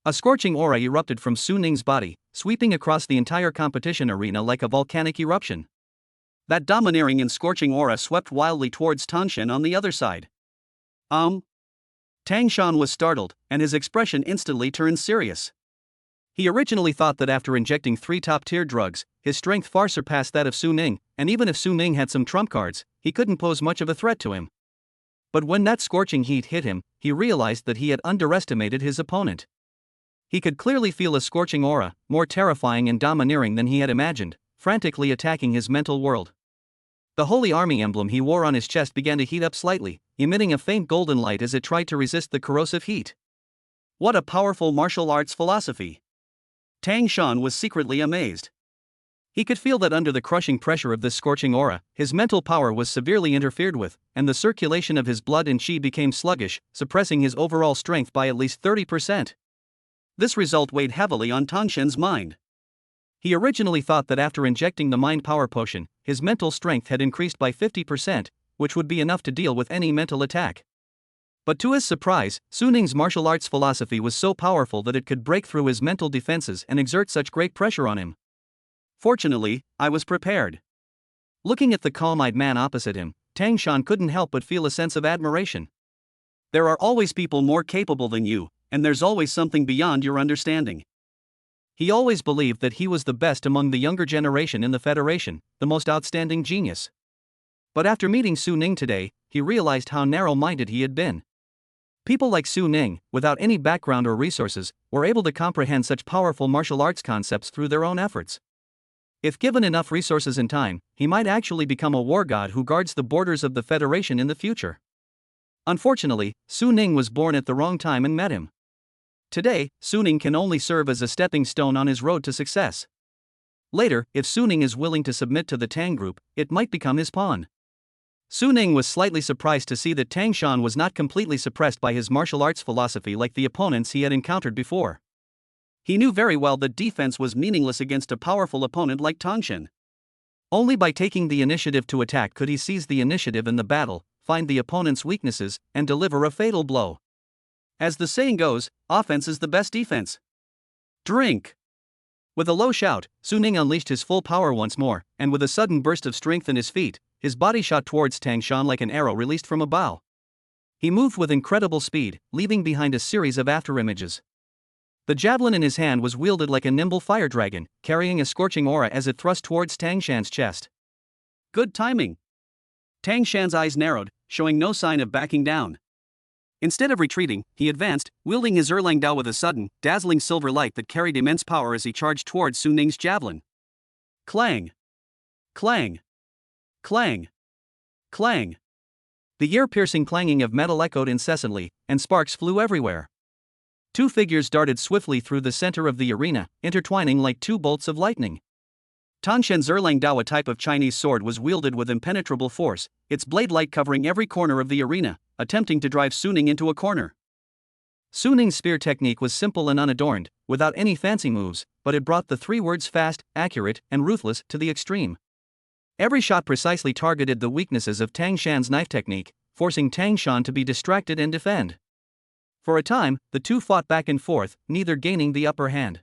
A scorching aura erupted from Suning's body, sweeping across the entire competition arena like a volcanic eruption. That domineering and scorching aura swept wildly towards Tangshan on the other side. Tangshan was startled, and his expression instantly turned serious. He originally thought that after injecting 3 top-tier drugs, his strength far surpassed that of Suning, and even if Suning had some trump cards, he couldn't pose much of a threat to him. But when that scorching heat hit him, he realized that he had underestimated his opponent. He could clearly feel a scorching aura, more terrifying and domineering than he had imagined, frantically attacking his mental world. The Holy Army emblem he wore on his chest began to heat up slightly, emitting a faint golden light as it tried to resist the corrosive heat. What a powerful martial arts philosophy! Tangshan was secretly amazed. He could feel that under the crushing pressure of this scorching aura, his mental power was severely interfered with, and the circulation of his blood and chi became sluggish, suppressing his overall strength by at least 30%. This result weighed heavily on Tangshan's mind. He originally thought that after injecting the mind power potion, his mental strength had increased by 50%, which would be enough to deal with any mental attack. But to his surprise, Suning's martial arts philosophy was so powerful that it could break through his mental defenses and exert such great pressure on him. Fortunately, I was prepared. Looking at the calm-eyed man opposite him, Tangshan couldn't help but feel a sense of admiration. There are always people more capable than you, and there's always something beyond your understanding. He always believed that he was the best among the younger generation in the Federation, the most outstanding genius. But after meeting Suning today, he realized how narrow-minded he had been. People like Suning, without any background or resources, were able to comprehend such powerful martial arts concepts through their own efforts. If given enough resources and time, he might actually become a war god who guards the borders of the Federation in the future. Unfortunately, Suning was born at the wrong time and met him. Today, Suning can only serve as a stepping stone on his road to success. Later, if Suning is willing to submit to the Tang group, it might become his pawn. Suning was slightly surprised to see that Tangshan was not completely suppressed by his martial arts philosophy like the opponents he had encountered before. He knew very well that defense was meaningless against a powerful opponent like Tangshan. Only by taking the initiative to attack could he seize the initiative in the battle, find the opponent's weaknesses, and deliver a fatal blow. As the saying goes, offense is the best defense. Drink! With a low shout, Suning unleashed his full power once more, and with a sudden burst of strength in his feet, his body shot towards Tangshan like an arrow released from a bow. He moved with incredible speed, leaving behind a series of afterimages. The javelin in his hand was wielded like a nimble fire dragon, carrying a scorching aura as it thrust towards Tangshan's chest. Good timing! Tangshan's eyes narrowed, showing no sign of backing down. Instead of retreating, he advanced, wielding his Erlang Dao with a sudden, dazzling silver light that carried immense power as he charged towards Suning's javelin. Clang! Clang! Clang! Clang! The ear-piercing clanging of metal echoed incessantly, and sparks flew everywhere. 2 figures darted swiftly through the center of the arena, intertwining like 2 bolts of lightning. Tangshan's Erlang Dao, a type of Chinese sword, was wielded with impenetrable force, its blade light covering every corner of the arena, attempting to drive Suning into a corner. Suning's spear technique was simple and unadorned, without any fancy moves, but it brought the 3 words fast, accurate, and ruthless to the extreme. Every shot precisely targeted the weaknesses of Tangshan's knife technique, forcing Tangshan to be distracted and defend. For a time, the two fought back and forth, neither gaining the upper hand.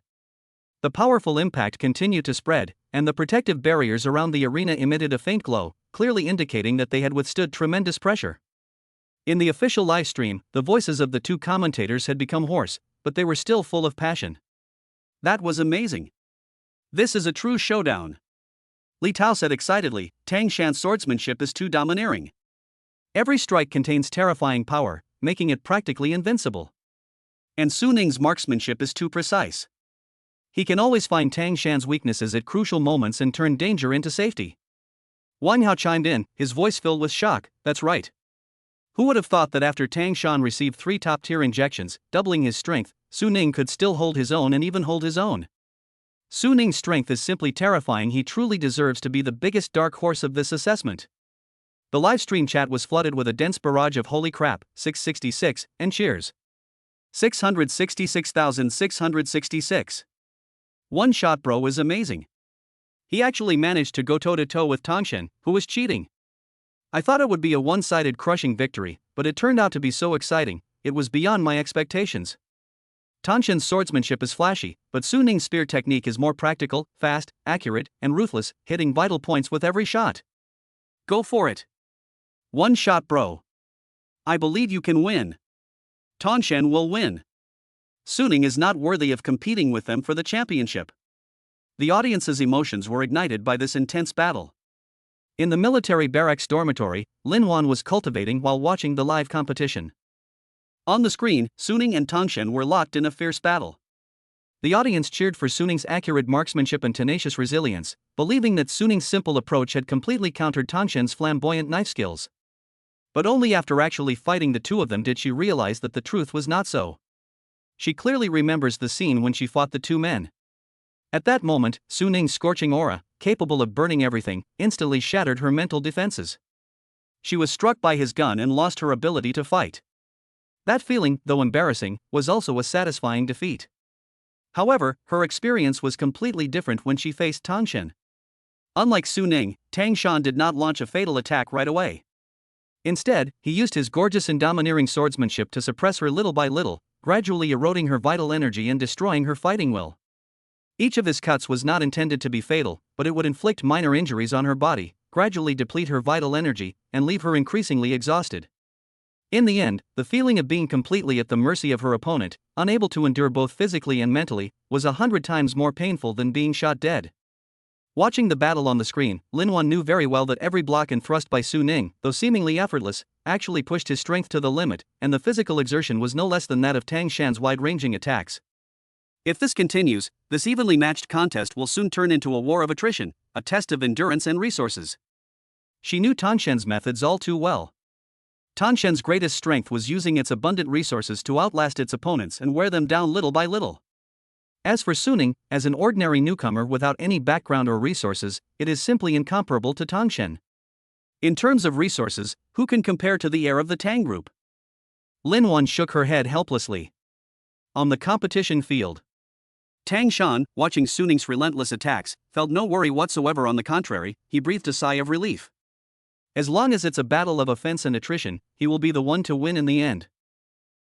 The powerful impact continued to spread, and the protective barriers around the arena emitted a faint glow, clearly indicating that they had withstood tremendous pressure. In the official live stream, the voices of the 2 commentators had become hoarse, but they were still full of passion. That was amazing. This is a true showdown. Li Tao said excitedly, Tangshan's swordsmanship is too domineering. Every strike contains terrifying power, making it practically invincible. And Suning's marksmanship is too precise. He can always find Tang Shan's weaknesses at crucial moments and turn danger into safety. Wang Hao chimed in, his voice filled with shock. That's right. Who would have thought that after Tang Shan received 3 top-tier injections, doubling his strength, Su Ning could still hold his own and even hold his own? Su Ning's strength is simply terrifying. He truly deserves to be the biggest dark horse of this assessment. The livestream chat was flooded with a dense barrage of holy crap, 666, and cheers. 666,666. One shot bro is amazing. He actually managed to go toe-to-toe with Tangshan, who was cheating. I thought it would be a one-sided crushing victory, but it turned out to be so exciting, it was beyond my expectations. Tangshan's swordsmanship is flashy, but Su Ning's spear technique is more practical, fast, accurate, and ruthless, hitting vital points with every shot. Go for it. One shot bro. I believe you can win. Tangshan will win. Su Ning is not worthy of competing with them for the championship. The audience's emotions were ignited by this intense battle. In the military barracks dormitory, Lin Wan was cultivating while watching the live competition. On the screen, Su Ning and Tangshan were locked in a fierce battle. The audience cheered for Su Ning's accurate marksmanship and tenacious resilience, believing that Su Ning's simple approach had completely countered Tangshan's flamboyant knife skills. But only after actually fighting the two of them did she realize that the truth was not so. She clearly remembers the scene when she fought the two men. At that moment, Su Ning's scorching aura, capable of burning everything, instantly shattered her mental defenses. She was struck by his gun and lost her ability to fight. That feeling, though embarrassing, was also a satisfying defeat. However, her experience was completely different when she faced Tangshan. Unlike Su Ning, Tang Shan did not launch a fatal attack right away. Instead, he used his gorgeous and domineering swordsmanship to suppress her little by little, gradually eroding her vital energy and destroying her fighting will. Each of his cuts was not intended to be fatal, but it would inflict minor injuries on her body, gradually deplete her vital energy, and leave her increasingly exhausted. In the end, the feeling of being completely at the mercy of her opponent, unable to endure both physically and mentally, was 100 times more painful than being shot dead. Watching the battle on the screen, Lin Wan knew very well that every block and thrust by Su Ning, though seemingly effortless, actually pushed his strength to the limit, and the physical exertion was no less than that of Tang Shan's wide-ranging attacks. If this continues, this evenly matched contest will soon turn into a war of attrition, a test of endurance and resources. She knew Tangshan's methods all too well. Tangshan's greatest strength was using its abundant resources to outlast its opponents and wear them down little by little. As for Su Ning, as an ordinary newcomer without any background or resources, it is simply incomparable to Tangshan. In terms of resources, who can compare to the heir of the Tang group? Lin Wan shook her head helplessly. On the competition field, Tang Shan, watching Su Ning's relentless attacks, felt no worry whatsoever. On the contrary, he breathed a sigh of relief. As long as it's a battle of offense and attrition, he will be the one to win in the end.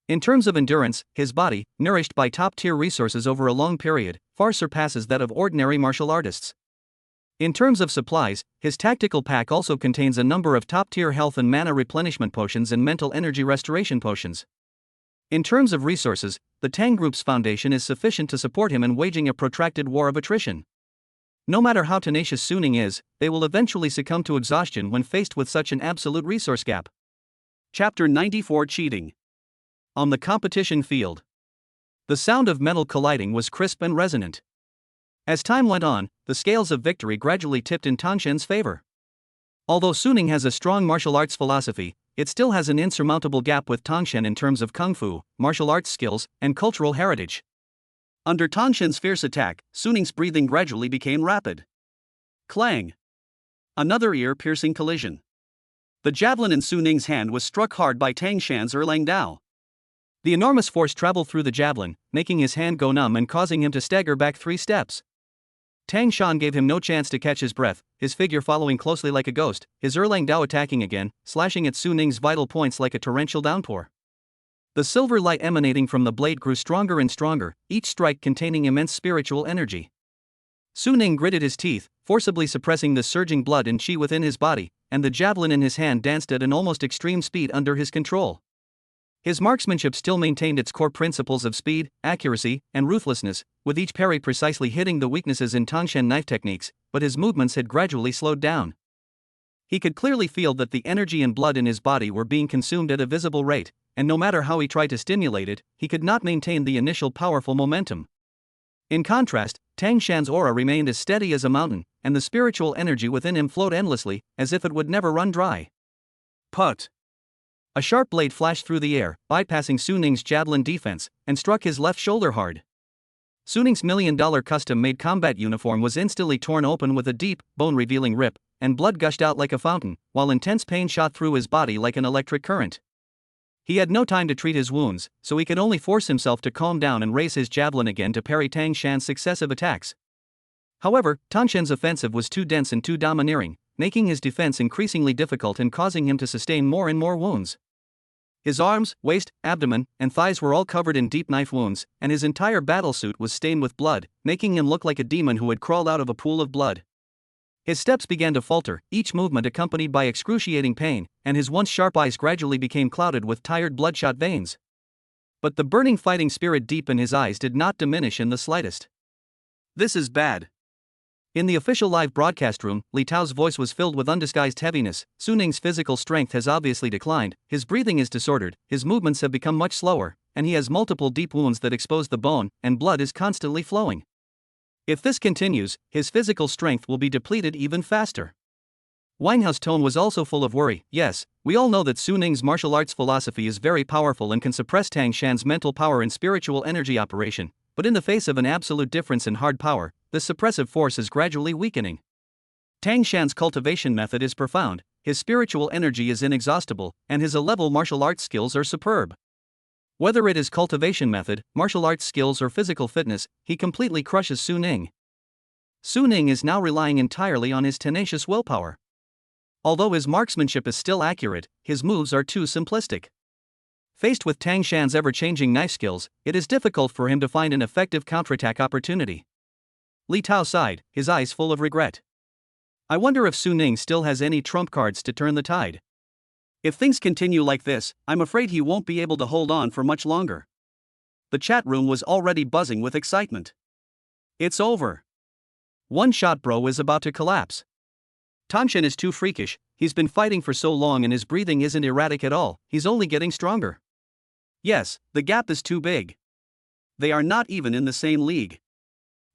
In terms of endurance, his body, nourished by top-tier resources over a long period, far surpasses that of ordinary martial artists. In terms of supplies, his tactical pack also contains a number of top-tier health and mana replenishment potions and mental energy restoration potions. In terms of resources, the Tang Group's foundation is sufficient to support him in waging a protracted war of attrition. No matter how tenacious Su Ning is, they will eventually succumb to exhaustion when faced with such an absolute resource gap. Chapter 94: Cheating. On the competition field, the sound of metal colliding was crisp and resonant. As time went on, the scales of victory gradually tipped in Tangshan's favor. Although Su Ning has a strong martial arts philosophy, it still has an insurmountable gap with Tangshan in terms of kung fu, martial arts skills, and cultural heritage. Under Tangshan's fierce attack, Su Ning's breathing gradually became rapid. Clang! Another ear-piercing collision. The javelin in Su Ning's hand was struck hard by Tangshan's Erlang Dao. The enormous force traveled through the javelin, making his hand go numb and causing him to stagger back 3 steps. Tang Shan gave him no chance to catch his breath, his figure following closely like a ghost, his Erlang Dao attacking again, slashing at Su Ning's vital points like a torrential downpour. The silver light emanating from the blade grew stronger and stronger, each strike containing immense spiritual energy. Su Ning gritted his teeth, forcibly suppressing the surging blood and qi within his body, and the javelin in his hand danced at an almost extreme speed under his control. His marksmanship still maintained its core principles of speed, accuracy, and ruthlessness, with each parry precisely hitting the weaknesses in Tangshan knife techniques, but his movements had gradually slowed down. He could clearly feel that the energy and blood in his body were being consumed at a visible rate, and no matter how he tried to stimulate it, he could not maintain the initial powerful momentum. In contrast, Tang Shan's aura remained as steady as a mountain, and the spiritual energy within him flowed endlessly, as if it would never run dry. Put! A sharp blade flashed through the air, bypassing Su Ning's javelin defense, and struck his left shoulder hard. Su Ning's $1 million custom-made combat uniform was instantly torn open with a deep, bone-revealing rip, and blood gushed out like a fountain, while intense pain shot through his body like an electric current. He had no time to treat his wounds, so he could only force himself to calm down and raise his javelin again to parry Tang Shan's successive attacks. However, Tang Shan's offensive was too dense and too domineering, making his defense increasingly difficult and causing him to sustain more and more wounds. His arms, waist, abdomen, and thighs were all covered in deep knife wounds, and his entire battlesuit was stained with blood, making him look like a demon who had crawled out of a pool of blood. His steps began to falter, each movement accompanied by excruciating pain, and his once sharp eyes gradually became clouded with tired bloodshot veins. But the burning fighting spirit deep in his eyes did not diminish in the slightest. "This is bad." In the official live broadcast room, Li Tao's voice was filled with undisguised heaviness. Su Ning's physical strength has obviously declined, his breathing is disordered, his movements have become much slower, and he has multiple deep wounds that expose the bone, and blood is constantly flowing. If this continues, his physical strength will be depleted even faster. Winehouse's tone was also full of worry. "Yes, we all know that Su Ning's martial arts philosophy is very powerful and can suppress Tang Shan's mental power and spiritual energy operation, but in the face of an absolute difference in hard power, this suppressive force is gradually weakening. Tang Shan's cultivation method is profound, his spiritual energy is inexhaustible, and his A-level martial arts skills are superb. Whether it is cultivation method, martial arts skills or physical fitness, he completely crushes Su Ning. Su Ning is now relying entirely on his tenacious willpower. Although his marksmanship is still accurate, his moves are too simplistic. Faced with Tang Shan's ever-changing knife skills, it is difficult for him to find an effective counterattack opportunity. Li Tao sighed, his eyes full of regret. "I wonder if Su Ning still has any trump cards to turn the tide. If things continue like this, I'm afraid he won't be able to hold on for much longer." The chat room was already buzzing with excitement. "It's over. One Shot Bro is about to collapse. Tang Shan is too freakish, he's been fighting for so long and his breathing isn't erratic at all, he's only getting stronger. Yes, the gap is too big. They are not even in the same league.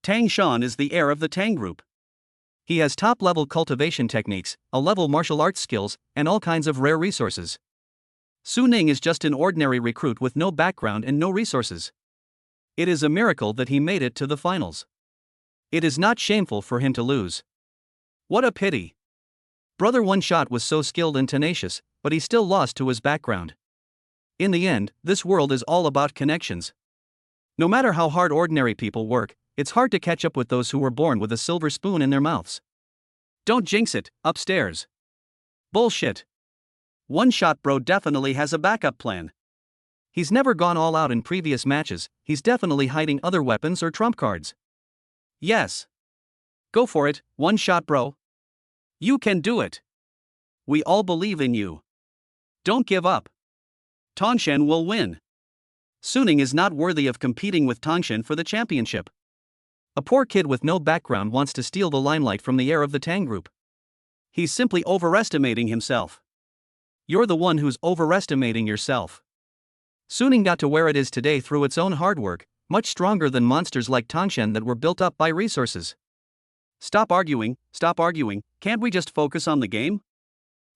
Tang Shan is the heir of the Tang group. He has top-level cultivation techniques, A-level martial arts skills, and all kinds of rare resources. Su Ning is just an ordinary recruit with no background and no resources. It is a miracle that he made it to the finals. It is not shameful for him to lose. What a pity. Brother One Shot was so skilled and tenacious, but he still lost to his background. In the end, this world is all about connections. No matter how hard ordinary people work, it's hard to catch up with those who were born with a silver spoon in their mouths. Don't jinx it, upstairs. Bullshit. One Shot Bro definitely has a backup plan. He's never gone all out in previous matches, he's definitely hiding other weapons or trump cards. Yes. Go for it, One Shot Bro. You can do it. We all believe in you. Don't give up. Tang Shan will win. Su Ning is not worthy of competing with Tang Shan for the championship. A poor kid with no background wants to steal the limelight from the heir of the Tang group. He's simply overestimating himself. You're the one who's overestimating yourself. Su Ning got to where it is today through its own hard work, much stronger than monsters like Tang Shan that were built up by resources. Stop arguing, can't we just focus on the game?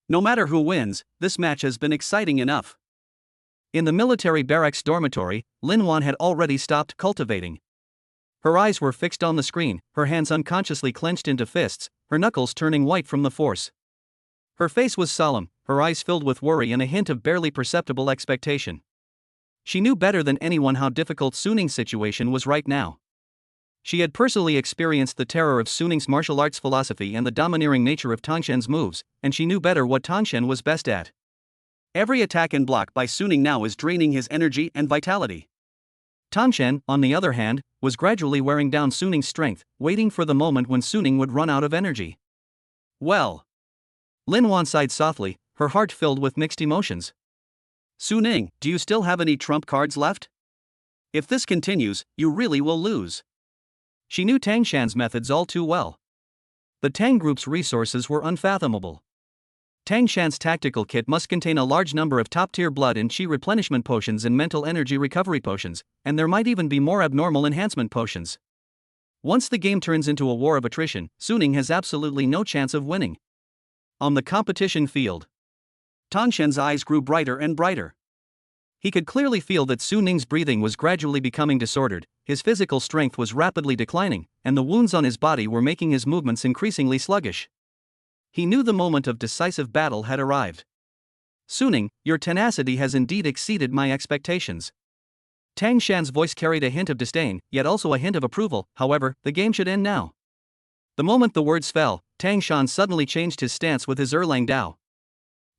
No matter who wins, this match has been exciting enough. In the military barracks dormitory, Lin Wan had already stopped cultivating. Her eyes were fixed on the screen, her hands unconsciously clenched into fists, her knuckles turning white from the force. Her face was solemn, her eyes filled with worry and a hint of barely perceptible expectation. She knew better than anyone how difficult Su Ning's situation was right now. She had personally experienced the terror of Su Ning's martial arts philosophy and the domineering nature of Tang Shan's moves, and she knew better what Tang Shan was best at. Every attack and block by Su Ning now is draining his energy and vitality. Tang Shan, on the other hand, was gradually wearing down Su Ning's strength, waiting for the moment when Su Ning would run out of energy. Well. Lin Wan sighed softly, her heart filled with mixed emotions. Su Ning, do you still have any trump cards left? If this continues, you really will lose. She knew Tang Shan's methods all too well. The Tang group's resources were unfathomable. Tang Shan's tactical kit must contain a large number of top-tier blood and chi replenishment potions and mental energy recovery potions, and there might even be more abnormal enhancement potions. Once the game turns into a war of attrition, Suning has absolutely no chance of winning. On the competition field, Tangshan's eyes grew brighter and brighter. He could clearly feel that Suning's breathing was gradually becoming disordered, his physical strength was rapidly declining, and the wounds on his body were making his movements increasingly sluggish. He knew the moment of decisive battle had arrived. Suning, your tenacity has indeed exceeded my expectations. Tang Shan's voice carried a hint of disdain, yet also a hint of approval. However, the game should end now. The moment the words fell, Tang Shan suddenly changed his stance with his Erlang Dao.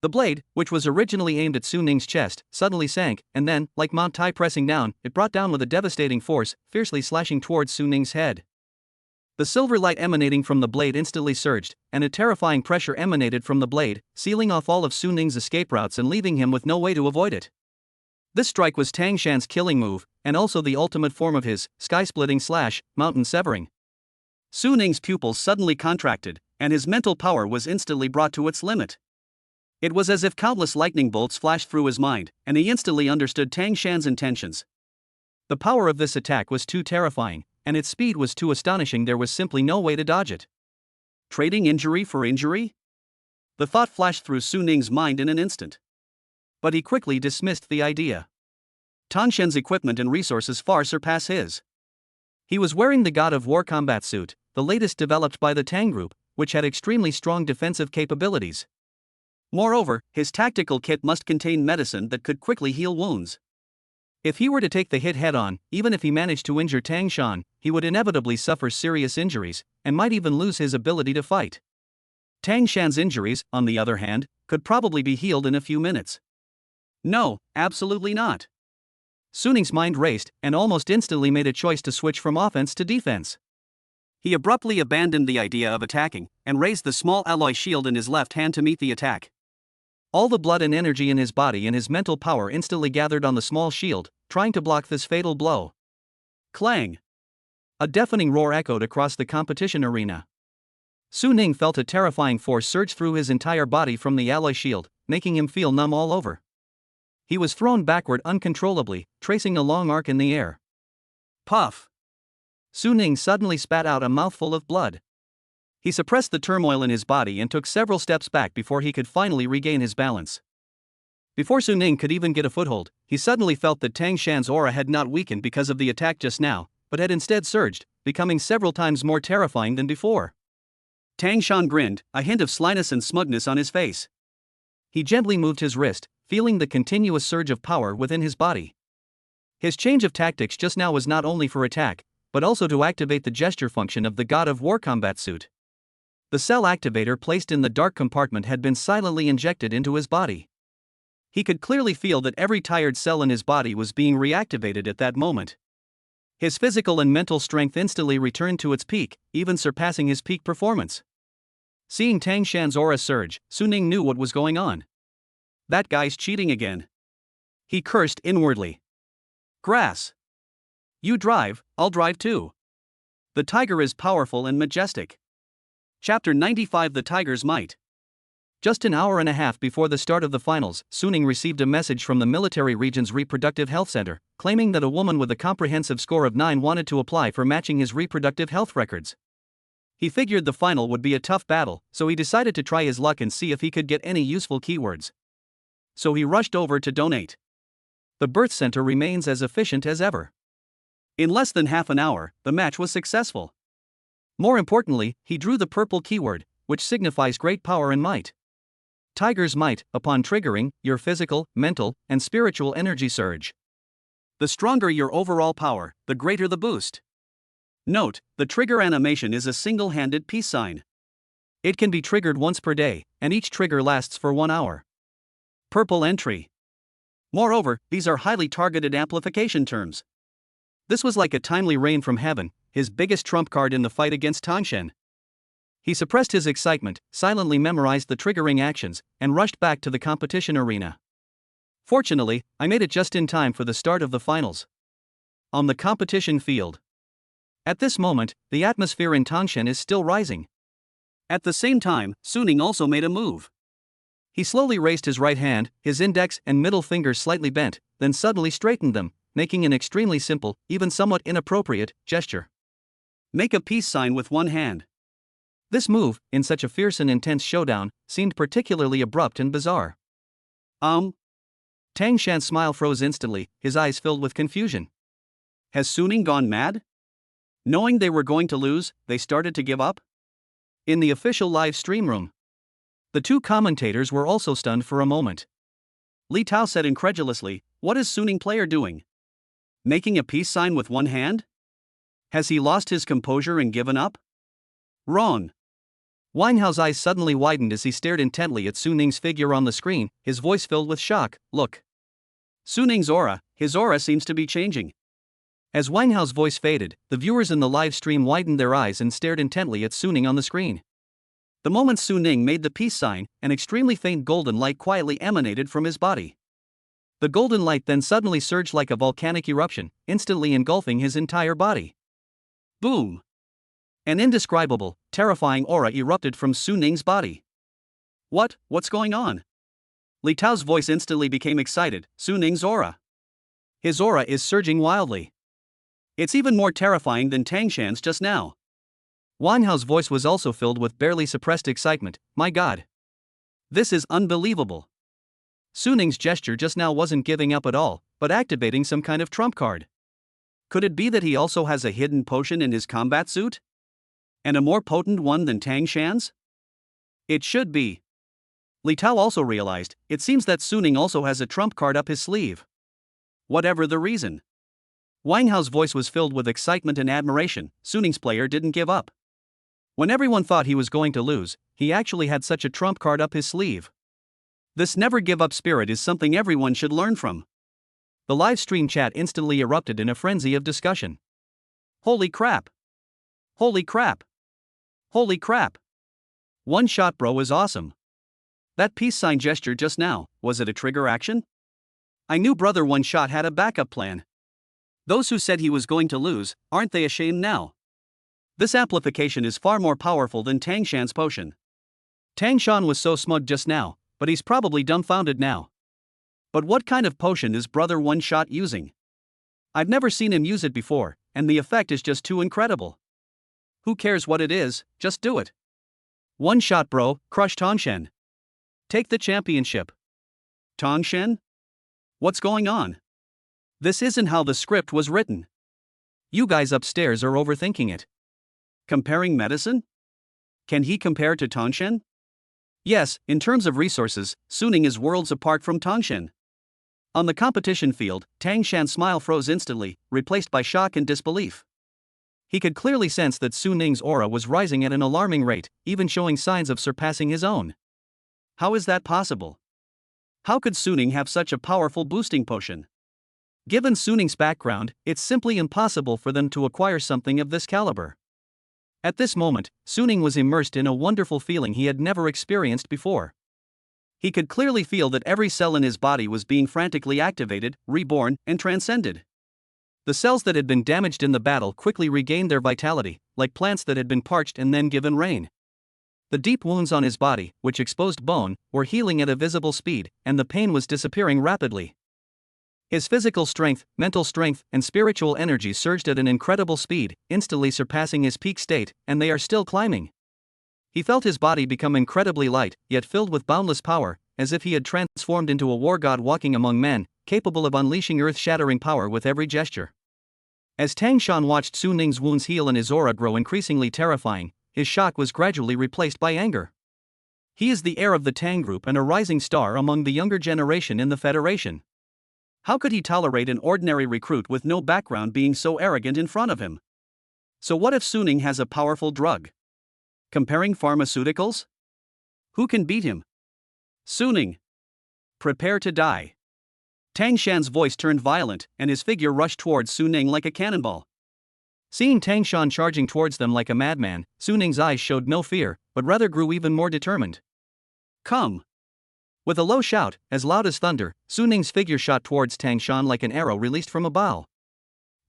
The blade, which was originally aimed at Suning's chest, suddenly sank, and then, like Mount Tai pressing down, it brought down with a devastating force, fiercely slashing towards Suning's head. The silver light emanating from the blade instantly surged, and a terrifying pressure emanated from the blade, sealing off all of Suning's escape routes and leaving him with no way to avoid it. This strike was Tang Shan's killing move, and also the ultimate form of his sky-splitting slash, mountain severing. Suning's pupils suddenly contracted, and his mental power was instantly brought to its limit. It was as if countless lightning bolts flashed through his mind, and he instantly understood Tang Shan's intentions. The power of this attack was too terrifying, and its speed was too astonishing, there was simply no way to dodge it. Trading injury for injury? The thought flashed through Suning's mind in an instant. But he quickly dismissed the idea. Tangshan's equipment and resources far surpass his. He was wearing the God of War combat suit, the latest developed by the Tang Group, which had extremely strong defensive capabilities. Moreover, his tactical kit must contain medicine that could quickly heal wounds. If he were to take the hit head-on, even if he managed to injure Tang Shan, he would inevitably suffer serious injuries, and might even lose his ability to fight. Tang Shan's injuries, on the other hand, could probably be healed in a few minutes. No, absolutely not. Suning's mind raced, and almost instantly made a choice to switch from offense to defense. He abruptly abandoned the idea of attacking, and raised the small alloy shield in his left hand to meet the attack. All the blood and energy in his body and his mental power instantly gathered on the small shield, trying to block this fatal blow. Clang! A deafening roar echoed across the competition arena. Suning felt a terrifying force surge through his entire body from the alloy shield, making him feel numb all over. He was thrown backward uncontrollably, tracing a long arc in the air. Puff! Suning suddenly spat out a mouthful of blood. He suppressed the turmoil in his body and took several steps back before he could finally regain his balance. Before Suning could even get a foothold, he suddenly felt that Tang Shan's aura had not weakened because of the attack just now, but had instead surged, becoming several times more terrifying than before. Tang Shan grinned, a hint of slyness and smugness on his face. He gently moved his wrist, feeling the continuous surge of power within his body. His change of tactics just now was not only for attack, but also to activate the gesture function of the God of War combat suit. The cell activator placed in the dark compartment had been silently injected into his body. He could clearly feel that every tired cell in his body was being reactivated at that moment. His physical and mental strength instantly returned to its peak, even surpassing his peak performance. Seeing Tang Shan's aura surge, Suning knew what was going on. That guy's cheating again. He cursed inwardly. Grass. You drive, I'll drive too. The tiger is powerful and majestic. Chapter 95 The Tiger's Might. Just an hour and a half before the start of the finals, Suning received a message from the Military Region's Reproductive Health Center, claiming that a woman with a comprehensive score of 9 wanted to apply for matching his reproductive health records. He figured the final would be a tough battle, so he decided to try his luck and see if he could get any useful keywords. So he rushed over to donate. The birth center remains as efficient as ever. In less than half an hour, the match was successful. More importantly, he drew the purple keyword, which signifies great power and might. Tiger's Might, upon triggering, your physical, mental, and spiritual energy surge. The stronger your overall power, the greater the boost. Note, the trigger animation is a single-handed peace sign. It can be triggered once per day, and each trigger lasts for 1 hour. Purple entry. Moreover, these are highly targeted amplification terms. This was like a timely rain from heaven, his biggest trump card in the fight against Tangshan. He suppressed his excitement, silently memorized the triggering actions, and rushed back to the competition arena. Fortunately, I made it just in time for the start of the finals. On the competition field. At this moment, the atmosphere in Tangshan is still rising. At the same time, Suning also made a move. He slowly raised his right hand, his index and middle fingers slightly bent, then suddenly straightened them, making an extremely simple, even somewhat inappropriate, gesture. Make a peace sign with one hand. This move, in such a fierce and intense showdown, seemed particularly abrupt and bizarre. Tang Shan's smile froze instantly, his eyes filled with confusion. Has Suning gone mad? Knowing they were going to lose, they started to give up? In the official live stream room, the two commentators were also stunned for a moment. Li Tao said incredulously, "What is Suning player doing? Making a peace sign with one hand? Has he lost his composure and given up?" Wrong. Winehouse' eyes suddenly widened as he stared intently at Suning's figure on the screen, his voice filled with shock. "Look. Suning's aura, his aura seems to be changing." As Winehouse's voice faded, the viewers in the live stream widened their eyes and stared intently at Suning on the screen. The moment Suning made the peace sign, an extremely faint golden light quietly emanated from his body. The golden light then suddenly surged like a volcanic eruption, instantly engulfing his entire body. Boom! An indescribable, terrifying aura erupted from Suning's body. What's going on? Li Tao's voice instantly became excited. Suning's aura. His aura is surging wildly. It's even more terrifying than Tang Shan's just now. Winehouse's voice was also filled with barely suppressed excitement. My god. This is unbelievable. Suning's gesture just now wasn't giving up at all, but activating some kind of trump card. Could it be that he also has a hidden potion in his combat suit? And a more potent one than Tang Shan's? It should be. Li Tao also realized, it seems that Suning also has a trump card up his sleeve. Whatever the reason. Winehouse's voice was filled with excitement and admiration. Suning's player didn't give up. When everyone thought he was going to lose, he actually had such a trump card up his sleeve. This never-give-up spirit is something everyone should learn from. The live stream chat instantly erupted in a frenzy of discussion. Holy crap! Holy crap! Holy crap! One shot bro is awesome. That peace sign gesture just now, was it a trigger action? I knew brother One Shot had a backup plan. Those who said he was going to lose, aren't they ashamed now? This amplification is far more powerful than Tang Shan's potion. Tang Shan was so smug just now, but he's probably dumbfounded now. But what kind of potion is brother One Shot using? I've never seen him use it before, and the effect is just too incredible. Who cares what it is, just do it. One shot bro, crush Tongshen. Take the championship. Tongshen? What's going on? This isn't how the script was written. You guys upstairs are overthinking it. Comparing medicine? Can he compare to Tongshen? Yes, in terms of resources, Suning is worlds apart from Tongshen. On the competition field, Tang Shan's smile froze instantly, replaced by shock and disbelief. He could clearly sense that Suning's aura was rising at an alarming rate, even showing signs of surpassing his own. How is that possible? How could Suning have such a powerful boosting potion? Given Suning's background, it's simply impossible for them to acquire something of this caliber. At this moment, Suning was immersed in a wonderful feeling he had never experienced before. He could clearly feel that every cell in his body was being frantically activated, reborn, and transcended. The cells that had been damaged in the battle quickly regained their vitality, like plants that had been parched and then given rain. The deep wounds on his body, which exposed bone, were healing at a visible speed, and the pain was disappearing rapidly. His physical strength, mental strength, and spiritual energy surged at an incredible speed, instantly surpassing his peak state, and they are still climbing. He felt his body become incredibly light, yet filled with boundless power, as if he had transformed into a war god walking among men, capable of unleashing earth-shattering power with every gesture. As Tang Shan watched Suning's wounds heal and his aura grow increasingly terrifying, his shock was gradually replaced by anger. He is the heir of the Tang group and a rising star among the younger generation in the Federation. How could he tolerate an ordinary recruit with no background being so arrogant in front of him? So what if Suning has a powerful drug? Comparing pharmaceuticals? Who can beat him? Suning. Prepare to die. Tang Shan's voice turned violent, and his figure rushed towards Suning like a cannonball. Seeing Tang Shan charging towards them like a madman, Suning's eyes showed no fear, but rather grew even more determined. Come. With a low shout, as loud as thunder, Suning's figure shot towards Tang Shan like an arrow released from a bow.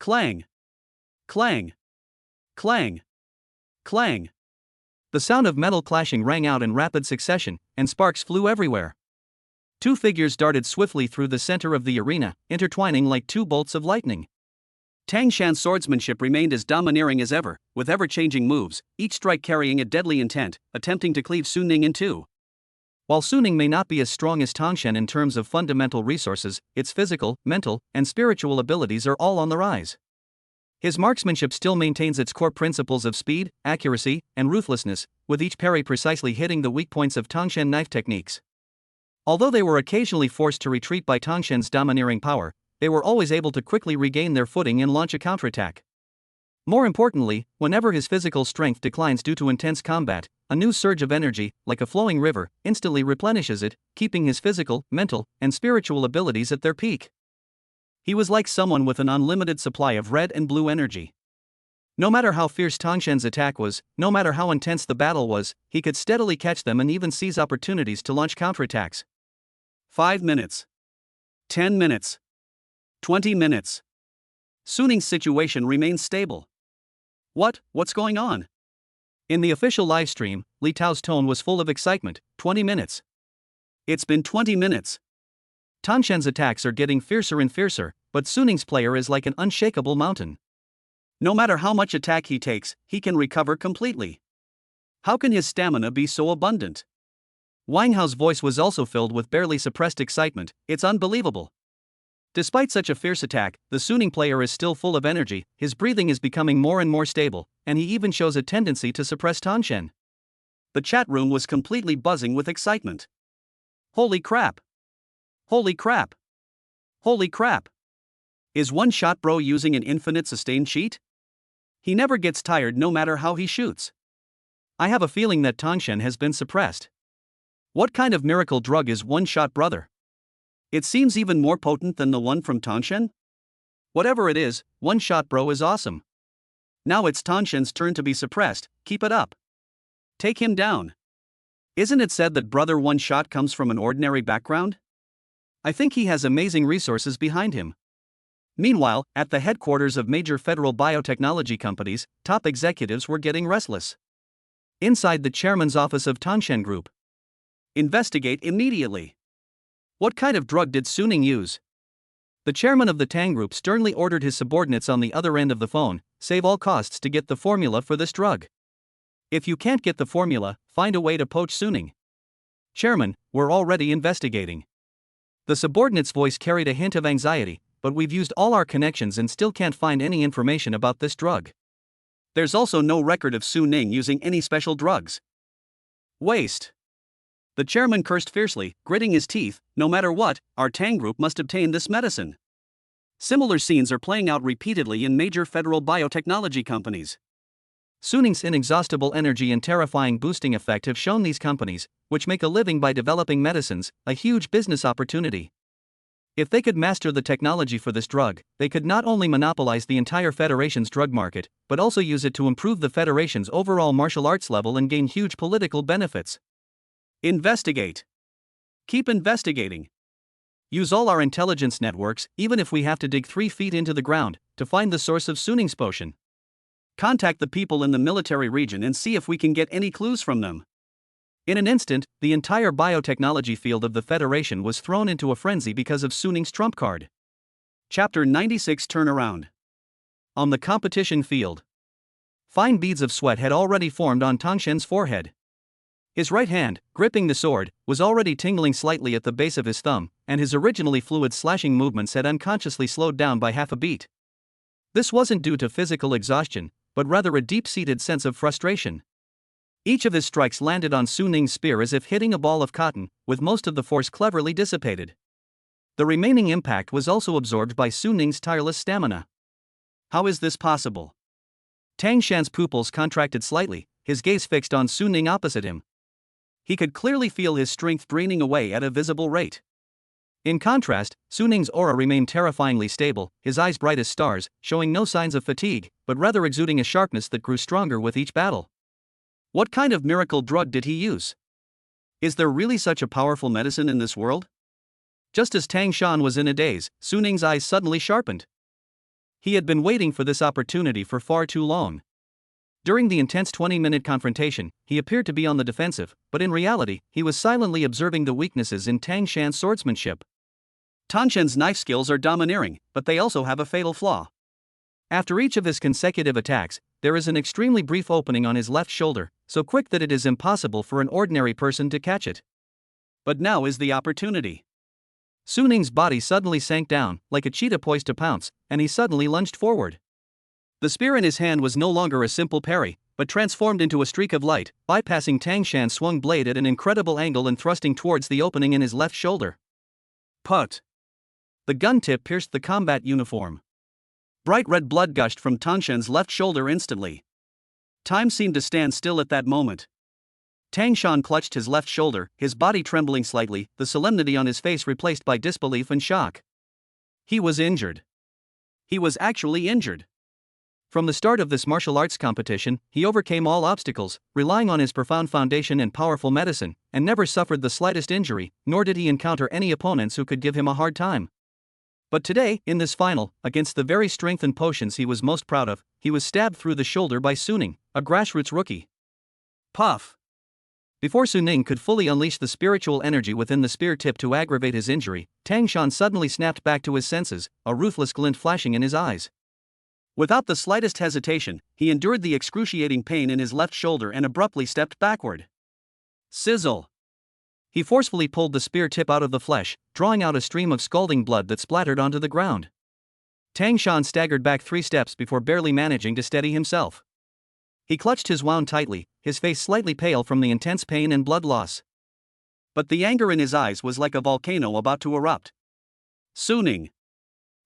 Clang! Clang! Clang! Clang! The sound of metal clashing rang out in rapid succession, and sparks flew everywhere. Two figures darted swiftly through the center of the arena, intertwining like two bolts of lightning. Tang Shan's swordsmanship remained as domineering as ever, with ever-changing moves, each strike carrying a deadly intent, attempting to cleave Su Ning in two. While Su Ning may not be as strong as Tang Shan in terms of fundamental resources, its physical, mental, and spiritual abilities are all on the rise. His marksmanship still maintains its core principles of speed, accuracy, and ruthlessness, with each parry precisely hitting the weak points of Tang Shan knife techniques. Although they were occasionally forced to retreat by Tang Shan's domineering power, they were always able to quickly regain their footing and launch a counterattack. More importantly, whenever his physical strength declines due to intense combat, a new surge of energy, like a flowing river, instantly replenishes it, keeping his physical, mental, and spiritual abilities at their peak. He was like someone with an unlimited supply of red and blue energy. No matter how fierce Tang Shan's attack was, no matter how intense the battle was, he could steadily catch them and even seize opportunities to launch counterattacks. 5 minutes. 10 minutes. 20 minutes. Su Ning's situation remains stable. What's going on? In the official livestream, Li Tao's tone was full of excitement. 20 minutes. It's been 20 minutes. Tang Shan's attacks are getting fiercer and fiercer, but Su Ning's player is like an unshakable mountain. No matter how much attack he takes, he can recover completely. How can his stamina be so abundant? Wang Hao's voice was also filled with barely suppressed excitement. It's unbelievable. Despite such a fierce attack, the Su Ning player is still full of energy, his breathing is becoming more and more stable, and he even shows a tendency to suppress Tang Shan. The chat room was completely buzzing with excitement. Holy crap! Holy crap! Holy crap! Is One Shot Bro using an infinite sustain cheat? He never gets tired no matter how he shoots. I have a feeling that Tang Shan has been suppressed. What kind of miracle drug is One Shot Brother? It seems even more potent than the one from Tang Shan? Whatever it is, One Shot Bro is awesome. Now it's Tang Shan's turn to be suppressed. Keep it up. Take him down. Isn't it said that Brother One Shot comes from an ordinary background? I think he has amazing resources behind him. Meanwhile, at the headquarters of major federal biotechnology companies, top executives were getting restless. Inside the chairman's office of Tang Shan Group. Investigate immediately. What kind of drug did Su Ning use? The chairman of the Tang Group sternly ordered his subordinates on the other end of the phone, save all costs to get the formula for this drug. If you can't get the formula, find a way to poach Su Ning. Chairman, we're already investigating. The subordinate's voice carried a hint of anxiety, but we've used all our connections and still can't find any information about this drug. There's also no record of Su Ning using any special drugs. Waste. The chairman cursed fiercely, gritting his teeth. No matter what, our Tang Group must obtain this medicine. Similar scenes are playing out repeatedly in major federal biotechnology companies. Su Ning's inexhaustible energy and terrifying boosting effect have shown these companies, which make a living by developing medicines, a huge business opportunity. If they could master the technology for this drug, they could not only monopolize the entire Federation's drug market, but also use it to improve the Federation's overall martial arts level and gain huge political benefits. Investigate. Keep investigating. Use all our intelligence networks, even if we have to dig 3 feet into the ground, to find the source of Su Ning's potion. Contact the people in the military region and see if we can get any clues from them. In an instant, the entire biotechnology field of the Federation was thrown into a frenzy because of Su Ning's trump card. Chapter 96 Turnaround. On the competition field. Fine beads of sweat had already formed on Tang Shan's forehead. His right hand, gripping the sword, was already tingling slightly at the base of his thumb, and his originally fluid slashing movements had unconsciously slowed down by half a beat. This wasn't due to physical exhaustion, but rather a deep-seated sense of frustration. Each of his strikes landed on Su Ning's spear as if hitting a ball of cotton, with most of the force cleverly dissipated. The remaining impact was also absorbed by Su Ning's tireless stamina. How is this possible? Tang Shan's pupils contracted slightly, his gaze fixed on Su Ning opposite him. He could clearly feel his strength draining away at a visible rate. In contrast, Su Ning's aura remained terrifyingly stable, his eyes bright as stars, showing no signs of fatigue, but rather exuding a sharpness that grew stronger with each battle. What kind of miracle drug did he use? Is there really such a powerful medicine in this world? Just as Tang Shan was in a daze, Su Ning's eyes suddenly sharpened. He had been waiting for this opportunity for far too long. During the intense 20-minute confrontation, he appeared to be on the defensive, but in reality, he was silently observing the weaknesses in Tang Shan's swordsmanship. Tang Shan's knife skills are domineering, but they also have a fatal flaw. After each of his consecutive attacks, there is an extremely brief opening on his left shoulder, so quick that it is impossible for an ordinary person to catch it. But now is the opportunity. Su Ning's body suddenly sank down, like a cheetah poised to pounce, and he suddenly lunged forward. The spear in his hand was no longer a simple parry, but transformed into a streak of light, bypassing Tang Shan's swung blade at an incredible angle and thrusting towards the opening in his left shoulder. Put! The gun tip pierced the combat uniform. Bright red blood gushed from Tang Shan's left shoulder instantly. Time seemed to stand still at that moment. Tang Shan clutched his left shoulder, his body trembling slightly, the solemnity on his face replaced by disbelief and shock. He was injured. He was actually injured. From the start of this martial arts competition, he overcame all obstacles, relying on his profound foundation and powerful medicine, and never suffered the slightest injury, nor did he encounter any opponents who could give him a hard time. But today, in this final, against the very strength and potions he was most proud of, he was stabbed through the shoulder by Su Ning, a grassroots rookie. Puff! Before Su Ning could fully unleash the spiritual energy within the spear tip to aggravate his injury, Tang Shan suddenly snapped back to his senses, a ruthless glint flashing in his eyes. Without the slightest hesitation, he endured the excruciating pain in his left shoulder and abruptly stepped backward. Sizzle! He forcefully pulled the spear tip out of the flesh, drawing out a stream of scalding blood that splattered onto the ground. Tang Shan staggered back 3 steps before barely managing to steady himself. He clutched his wound tightly, his face slightly pale from the intense pain and blood loss. But the anger in his eyes was like a volcano about to erupt. Su Ning!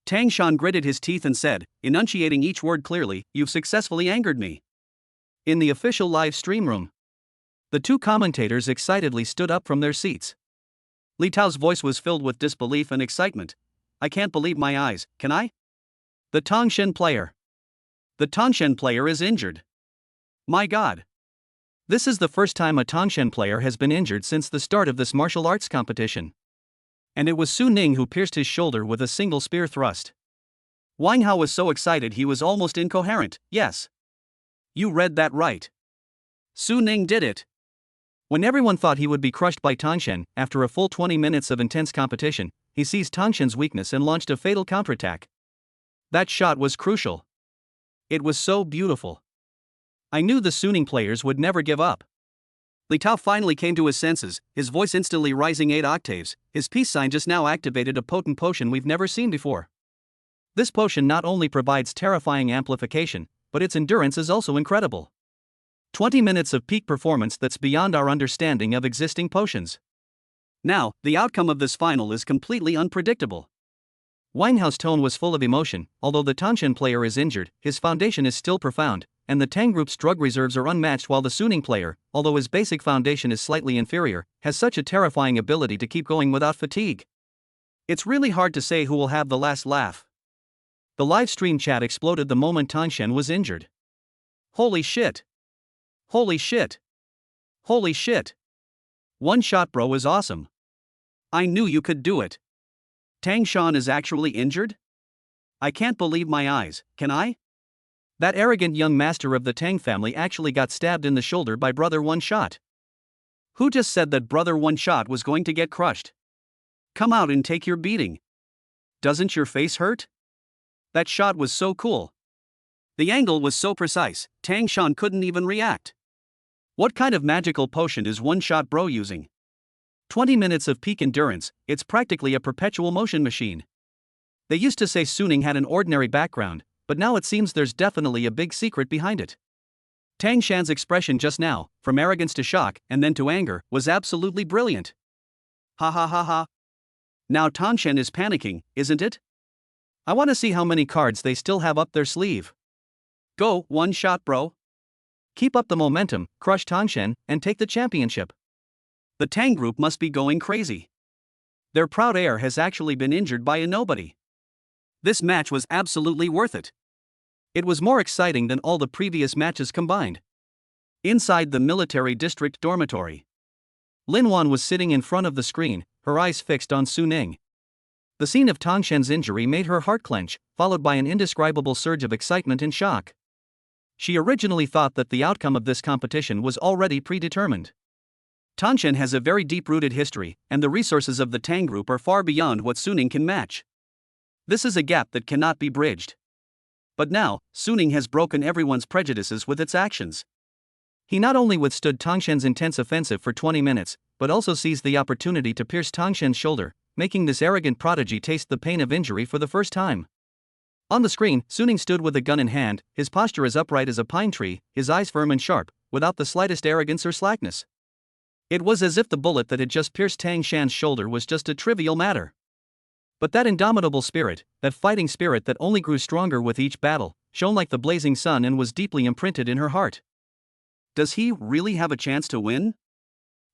Tang Shan gritted his teeth and said, enunciating each word clearly, "You've successfully angered me." In the official live stream room, the 2 commentators excitedly stood up from their seats. Li Tao's voice was filled with disbelief and excitement. "I can't believe my eyes, can I? The Tangshan player. The Tangshan player is injured. My God. This is the first time a Tangshan player has been injured since the start of this martial arts competition. And it was Su Ning who pierced his shoulder with a single spear thrust." Wang Hao was so excited he was almost incoherent. "Yes. You read that right. Su Ning did it." When everyone thought he would be crushed by Tangshan, after a full 20 minutes of intense competition, he seized Tangshan's weakness and launched a fatal counterattack. That shot was crucial. It was so beautiful. I knew the Su Ning players would never give up. Li Tao finally came to his senses, his voice instantly rising 8 octaves. His peace sign just now activated a potent potion we've never seen before. This potion not only provides terrifying amplification, but its endurance is also incredible. 20 minutes of peak performance that's beyond our understanding of existing potions. Now, the outcome of this final is completely unpredictable. Wang Hao's tone was full of emotion. Although the Tangshan player is injured, his foundation is still profound, and the Tang group's drug reserves are unmatched, while the Su Ning player, although his basic foundation is slightly inferior, has such a terrifying ability to keep going without fatigue. It's really hard to say who will have the last laugh. The live stream chat exploded the moment Tangshan was injured. Holy shit! Holy shit! Holy shit! One shot bro is awesome. I knew you could do it. Tang Shan is actually injured? I can't believe my eyes, can I? That arrogant young master of the Tang family actually got stabbed in the shoulder by Brother One Shot. Who just said that Brother One Shot was going to get crushed? Come out and take your beating. Doesn't your face hurt? That shot was so cool. The angle was so precise, Tang Shan couldn't even react. What kind of magical potion is One Shot bro using? 20 minutes of peak endurance, it's practically a perpetual motion machine. They used to say Su Ning had an ordinary background, but now it seems there's definitely a big secret behind it. Tang Shan's expression just now, from arrogance to shock and then to anger, was absolutely brilliant. Ha ha ha ha. Now Tangshan is panicking, isn't it? I want to see how many cards they still have up their sleeve. Go, One Shot bro. Keep up the momentum, crush Tangshan, and take the championship. The Tang group must be going crazy. Their proud heir has actually been injured by a nobody. This match was absolutely worth it. It was more exciting than all the previous matches combined. Inside the military district dormitory, Lin Wan was sitting in front of the screen, her eyes fixed on Su Ning. The scene of Tangshan's injury made her heart clench, followed by an indescribable surge of excitement and shock. She originally thought that the outcome of this competition was already predetermined. Tangshan has a very deep-rooted history, and the resources of the Tang group are far beyond what Su Ning can match. This is a gap that cannot be bridged. But now, Suning has broken everyone's prejudices with its actions. He not only withstood Tongshen's intense offensive for 20 minutes, but also seized the opportunity to pierce Tongshen's shoulder, making this arrogant prodigy taste the pain of injury for the first time. On the screen, Suning stood with a gun in hand, his posture as upright as a pine tree, his eyes firm and sharp, without the slightest arrogance or slackness. It was as if the bullet that had just pierced Tang Shan's shoulder was just a trivial matter. But that indomitable spirit, that fighting spirit that only grew stronger with each battle, shone like the blazing sun and was deeply imprinted in her heart. Does he really have a chance to win?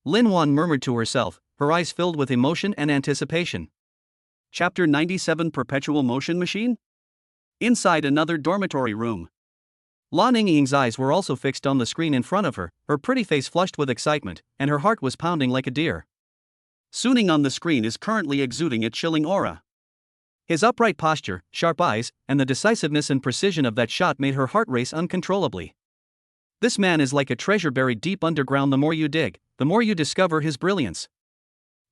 Lin Wan murmured to herself, her eyes filled with emotion and anticipation. Chapter 97 Perpetual Motion Machine? Inside another dormitory room. Lan Yingying's eyes were also fixed on the screen in front of her, her pretty face flushed with excitement, and her heart was pounding like a deer. Suning on the screen is currently exuding a chilling aura. His upright posture, sharp eyes, and the decisiveness and precision of that shot made her heart race uncontrollably. This man is like a treasure buried deep underground. The more you dig, the more you discover his brilliance.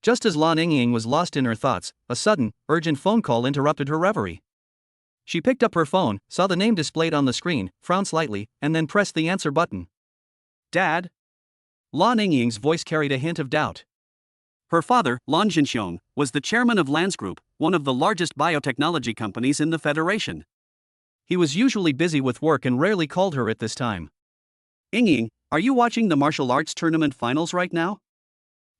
Just as Lan Yingying was lost in her thoughts, a sudden, urgent phone call interrupted her reverie. She picked up her phone, saw the name displayed on the screen, frowned slightly, and then pressed the answer button. Dad? Lan Yingying's voice carried a hint of doubt. Her father, Lan Jinxiong, was the chairman of Lans Group, one of the largest biotechnology companies in the Federation. He was usually busy with work and rarely called her at this time. Yingying, are you watching the martial arts tournament finals right now?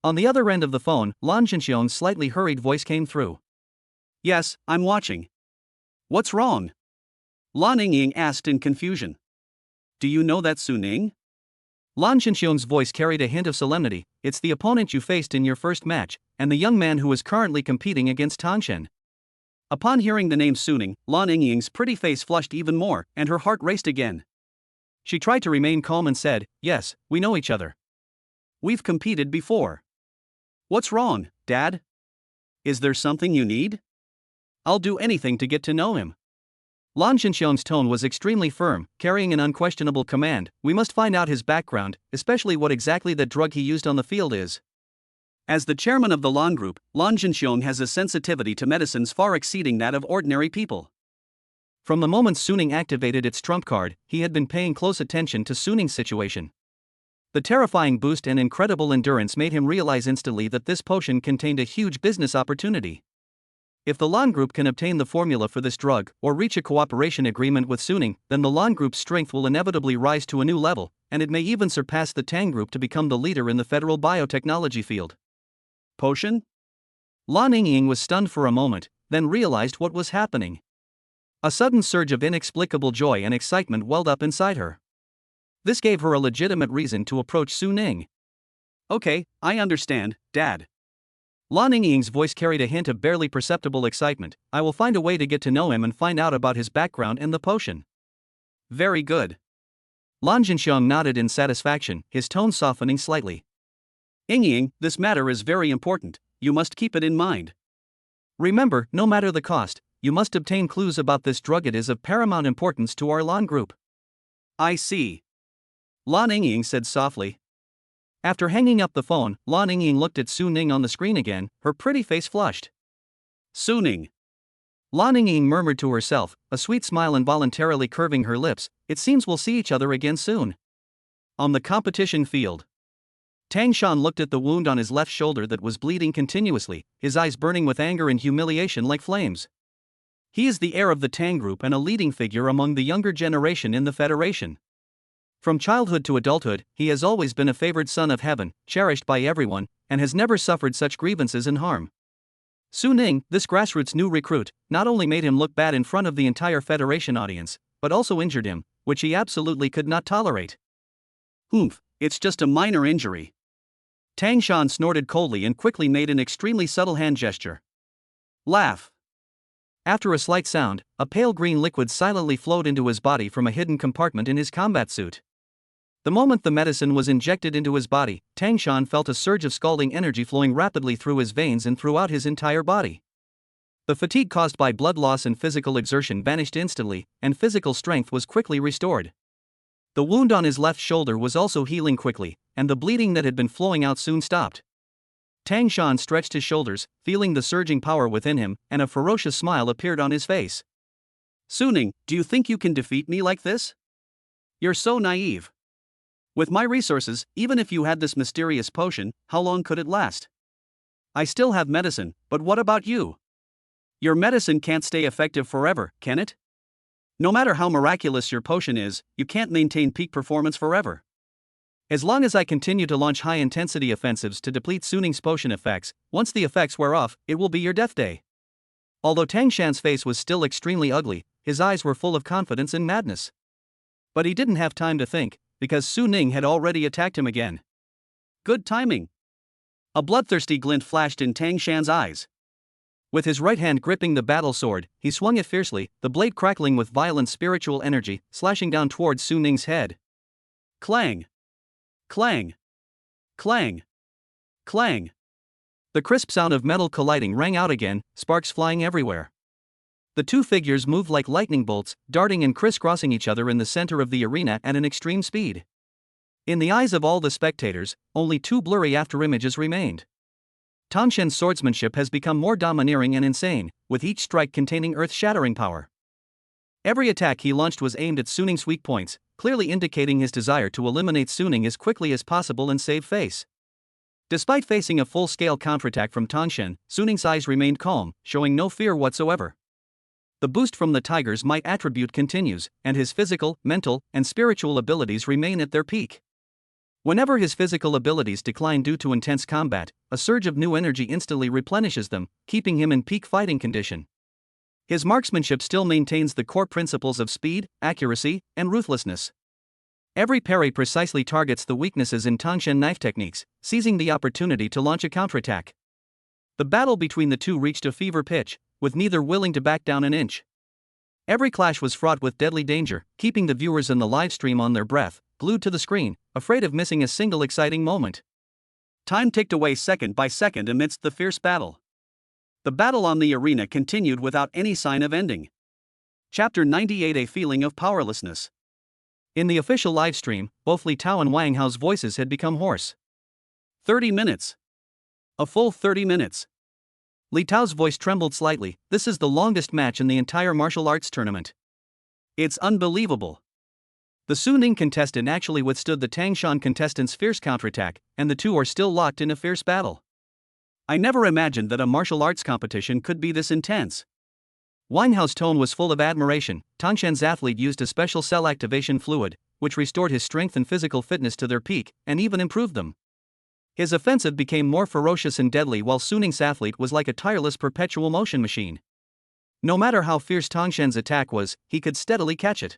On the other end of the phone, Lan Jinxiong's slightly hurried voice came through. Yes, I'm watching. What's wrong? Lan Yingying asked in confusion. Do you know that Suning? Lan Jinxiong's voice carried a hint of solemnity. It's the opponent you faced in your first match, and the young man who is currently competing against Tongshen. Upon hearing the name Suning, Lan Yingying's pretty face flushed even more, and her heart raced again. She tried to remain calm and said, Yes, we know each other. We've competed before. What's wrong, Dad? Is there something you need? I'll do anything to get to know him. Lan Jinxiong's tone was extremely firm, carrying an unquestionable command. We must find out his background, especially what exactly the drug he used on the field is. As the chairman of the Lan Group, Lan Jinxiong has a sensitivity to medicines far exceeding that of ordinary people. From the moment Suning activated its trump card, he had been paying close attention to Suning's situation. The terrifying boost and incredible endurance made him realize instantly that this potion contained a huge business opportunity. If the Lan Group can obtain the formula for this drug, or reach a cooperation agreement with Suning, then the Lan Group's strength will inevitably rise to a new level, and it may even surpass the Tang Group to become the leader in the federal biotechnology field. Potion? Lan Yingying was stunned for a moment, then realized what was happening. A sudden surge of inexplicable joy and excitement welled up inside her. This gave her a legitimate reason to approach Suning. Okay, I understand, Dad. Lan Yingying's voice carried a hint of barely perceptible excitement. I will find a way to get to know him and find out about his background and the potion. Very good. Lan Jinxiong nodded in satisfaction, his tone softening slightly. Yingying, this matter is very important. You must keep it in mind. Remember, no matter the cost, you must obtain clues about this drug. It is of paramount importance to our Lan Group. I see. Lan Yingying said softly. After hanging up the phone, Lan Yingying looked at Suning on the screen again, her pretty face flushed. Suning. Lan Yingying murmured to herself, a sweet smile involuntarily curving her lips. It seems we'll see each other again soon. On the competition field. Tang Shan looked at the wound on his left shoulder that was bleeding continuously, his eyes burning with anger and humiliation like flames. He is the heir of the Tang Group and a leading figure among the younger generation in the Federation. From childhood to adulthood, he has always been a favored son of heaven, cherished by everyone, and has never suffered such grievances and harm. Suning, this grassroots new recruit, not only made him look bad in front of the entire Federation audience, but also injured him, which he absolutely could not tolerate. Humph, it's just a minor injury. Tang Shan snorted coldly and quickly made an extremely subtle hand gesture. Laugh. After a slight sound, a pale green liquid silently flowed into his body from a hidden compartment in his combat suit. The moment the medicine was injected into his body, Tang Shan felt a surge of scalding energy flowing rapidly through his veins and throughout his entire body. The fatigue caused by blood loss and physical exertion vanished instantly, and physical strength was quickly restored. The wound on his left shoulder was also healing quickly, and the bleeding that had been flowing out soon stopped. Tang Shan stretched his shoulders, feeling the surging power within him, and a ferocious smile appeared on his face. Suning, do you think you can defeat me like this? You're so naive. With my resources, even if you had this mysterious potion, how long could it last? I still have medicine, but what about you? Your medicine can't stay effective forever, can it? No matter how miraculous your potion is, you can't maintain peak performance forever. As long as I continue to launch high-intensity offensives to deplete Suning's potion effects, once the effects wear off, it will be your death day. Although Tang Shan's face was still extremely ugly, his eyes were full of confidence and madness. But he didn't have time to think, because Suning had already attacked him again. Good timing. A bloodthirsty glint flashed in Tang Shan's eyes. With his right hand gripping the battle sword, he swung it fiercely, the blade crackling with violent spiritual energy, slashing down towards Suning's head. Clang! Clang! Clang! Clang! The crisp sound of metal colliding rang out again, sparks flying everywhere. The two figures moved like lightning bolts, darting and crisscrossing each other in the center of the arena at an extreme speed. In the eyes of all the spectators, only two blurry afterimages remained. Tang Shan's swordsmanship has become more domineering and insane, with each strike containing earth-shattering power. Every attack he launched was aimed at Suning's weak points, clearly indicating his desire to eliminate Suning as quickly as possible and save face. Despite facing a full-scale counterattack from Tang Shan, Suning's eyes remained calm, showing no fear whatsoever. The boost from the Tiger's Might attribute continues, and his physical, mental, and spiritual abilities remain at their peak. Whenever his physical abilities decline due to intense combat, a surge of new energy instantly replenishes them, keeping him in peak fighting condition. His marksmanship still maintains the core principles of speed, accuracy, and ruthlessness. Every parry precisely targets the weaknesses in Tang Shan knife techniques, seizing the opportunity to launch a counterattack. The battle between the two reached a fever pitch, with neither willing to back down an inch. Every clash was fraught with deadly danger, keeping the viewers in the live stream on their breath, glued to the screen, afraid of missing a single exciting moment. Time ticked away second by second amidst the fierce battle. The battle on the arena continued without any sign of ending. Chapter 98: A Feeling of Powerlessness. In the official live stream, both Li Tao and Wang Hao's voices had become hoarse. 30 minutes. A full 30 minutes. Li Tao's voice trembled slightly. This is the longest match in the entire martial arts tournament. It's unbelievable. The Suning contestant actually withstood the Tang Shan contestant's fierce counterattack, and the two are still locked in a fierce battle. I never imagined that a martial arts competition could be this intense. Wang Hao's tone was full of admiration. Tang Shan's athlete used a special cell activation fluid, which restored his strength and physical fitness to their peak, and even improved them. His offensive became more ferocious and deadly, while Suning's athlete was like a tireless perpetual motion machine. No matter how fierce Tang Shan's attack was, he could steadily catch it.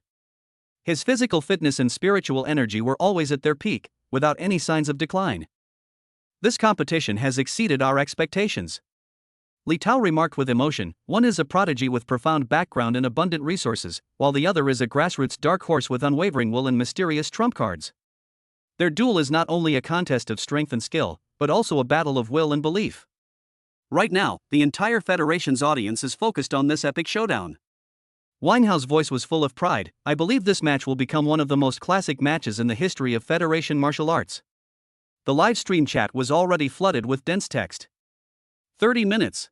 His physical fitness and spiritual energy were always at their peak, without any signs of decline. This competition has exceeded our expectations. Li Tao remarked with emotion. One is a prodigy with profound background and abundant resources, while the other is a grassroots dark horse with unwavering will and mysterious trump cards. Their duel is not only a contest of strength and skill, but also a battle of will and belief. Right now, the entire Federation's audience is focused on this epic showdown. Wang Hao's voice was full of pride. I believe this match will become one of the most classic matches in the history of Federation martial arts. The live stream chat was already flooded with dense text. 30 minutes.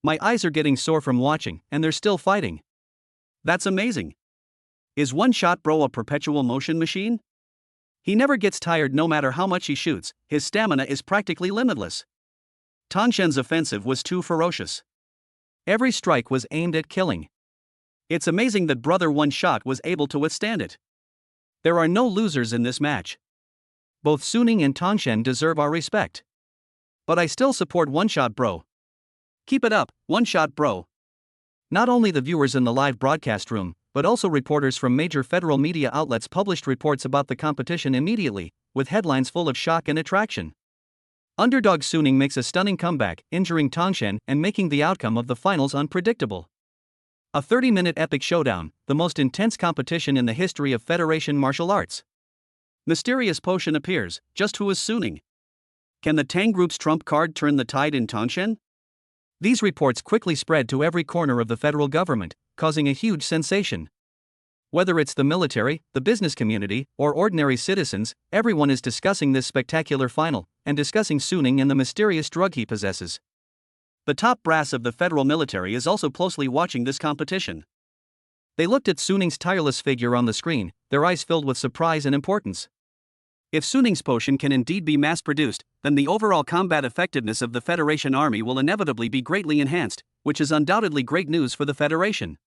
My eyes are getting sore from watching, and they're still fighting. That's amazing. Is One Shot Bro a perpetual motion machine? He never gets tired no matter how much he shoots, his stamina is practically limitless. Tang Shan's offensive was too ferocious. Every strike was aimed at killing. It's amazing that Brother One Shot was able to withstand it. There are no losers in this match. Both Suning and Tang Shan deserve our respect. But I still support One Shot Bro. Keep it up, One Shot Bro. Not only the viewers in the live broadcast room, but also reporters from major federal media outlets published reports about the competition immediately, with headlines full of shock and attraction. Underdog Suning makes a stunning comeback, injuring Tang Shan and making the outcome of the finals unpredictable. A 30-minute epic showdown, the most intense competition in the history of Federation martial arts. Mysterious potion appears. Just who is Suning? Can the Tang Group's trump card turn the tide in Tang Shan? These reports quickly spread to every corner of the federal government, causing a huge sensation. Whether it's the military, the business community, or ordinary citizens, everyone is discussing this spectacular final, and discussing Suning and the mysterious drug he possesses. The top brass of the federal military is also closely watching this competition. They looked at Suning's tireless figure on the screen, their eyes filled with surprise and importance. If Suning's potion can indeed be mass-produced, then the overall combat effectiveness of the Federation army will inevitably be greatly enhanced, which is undoubtedly great news for the Federation.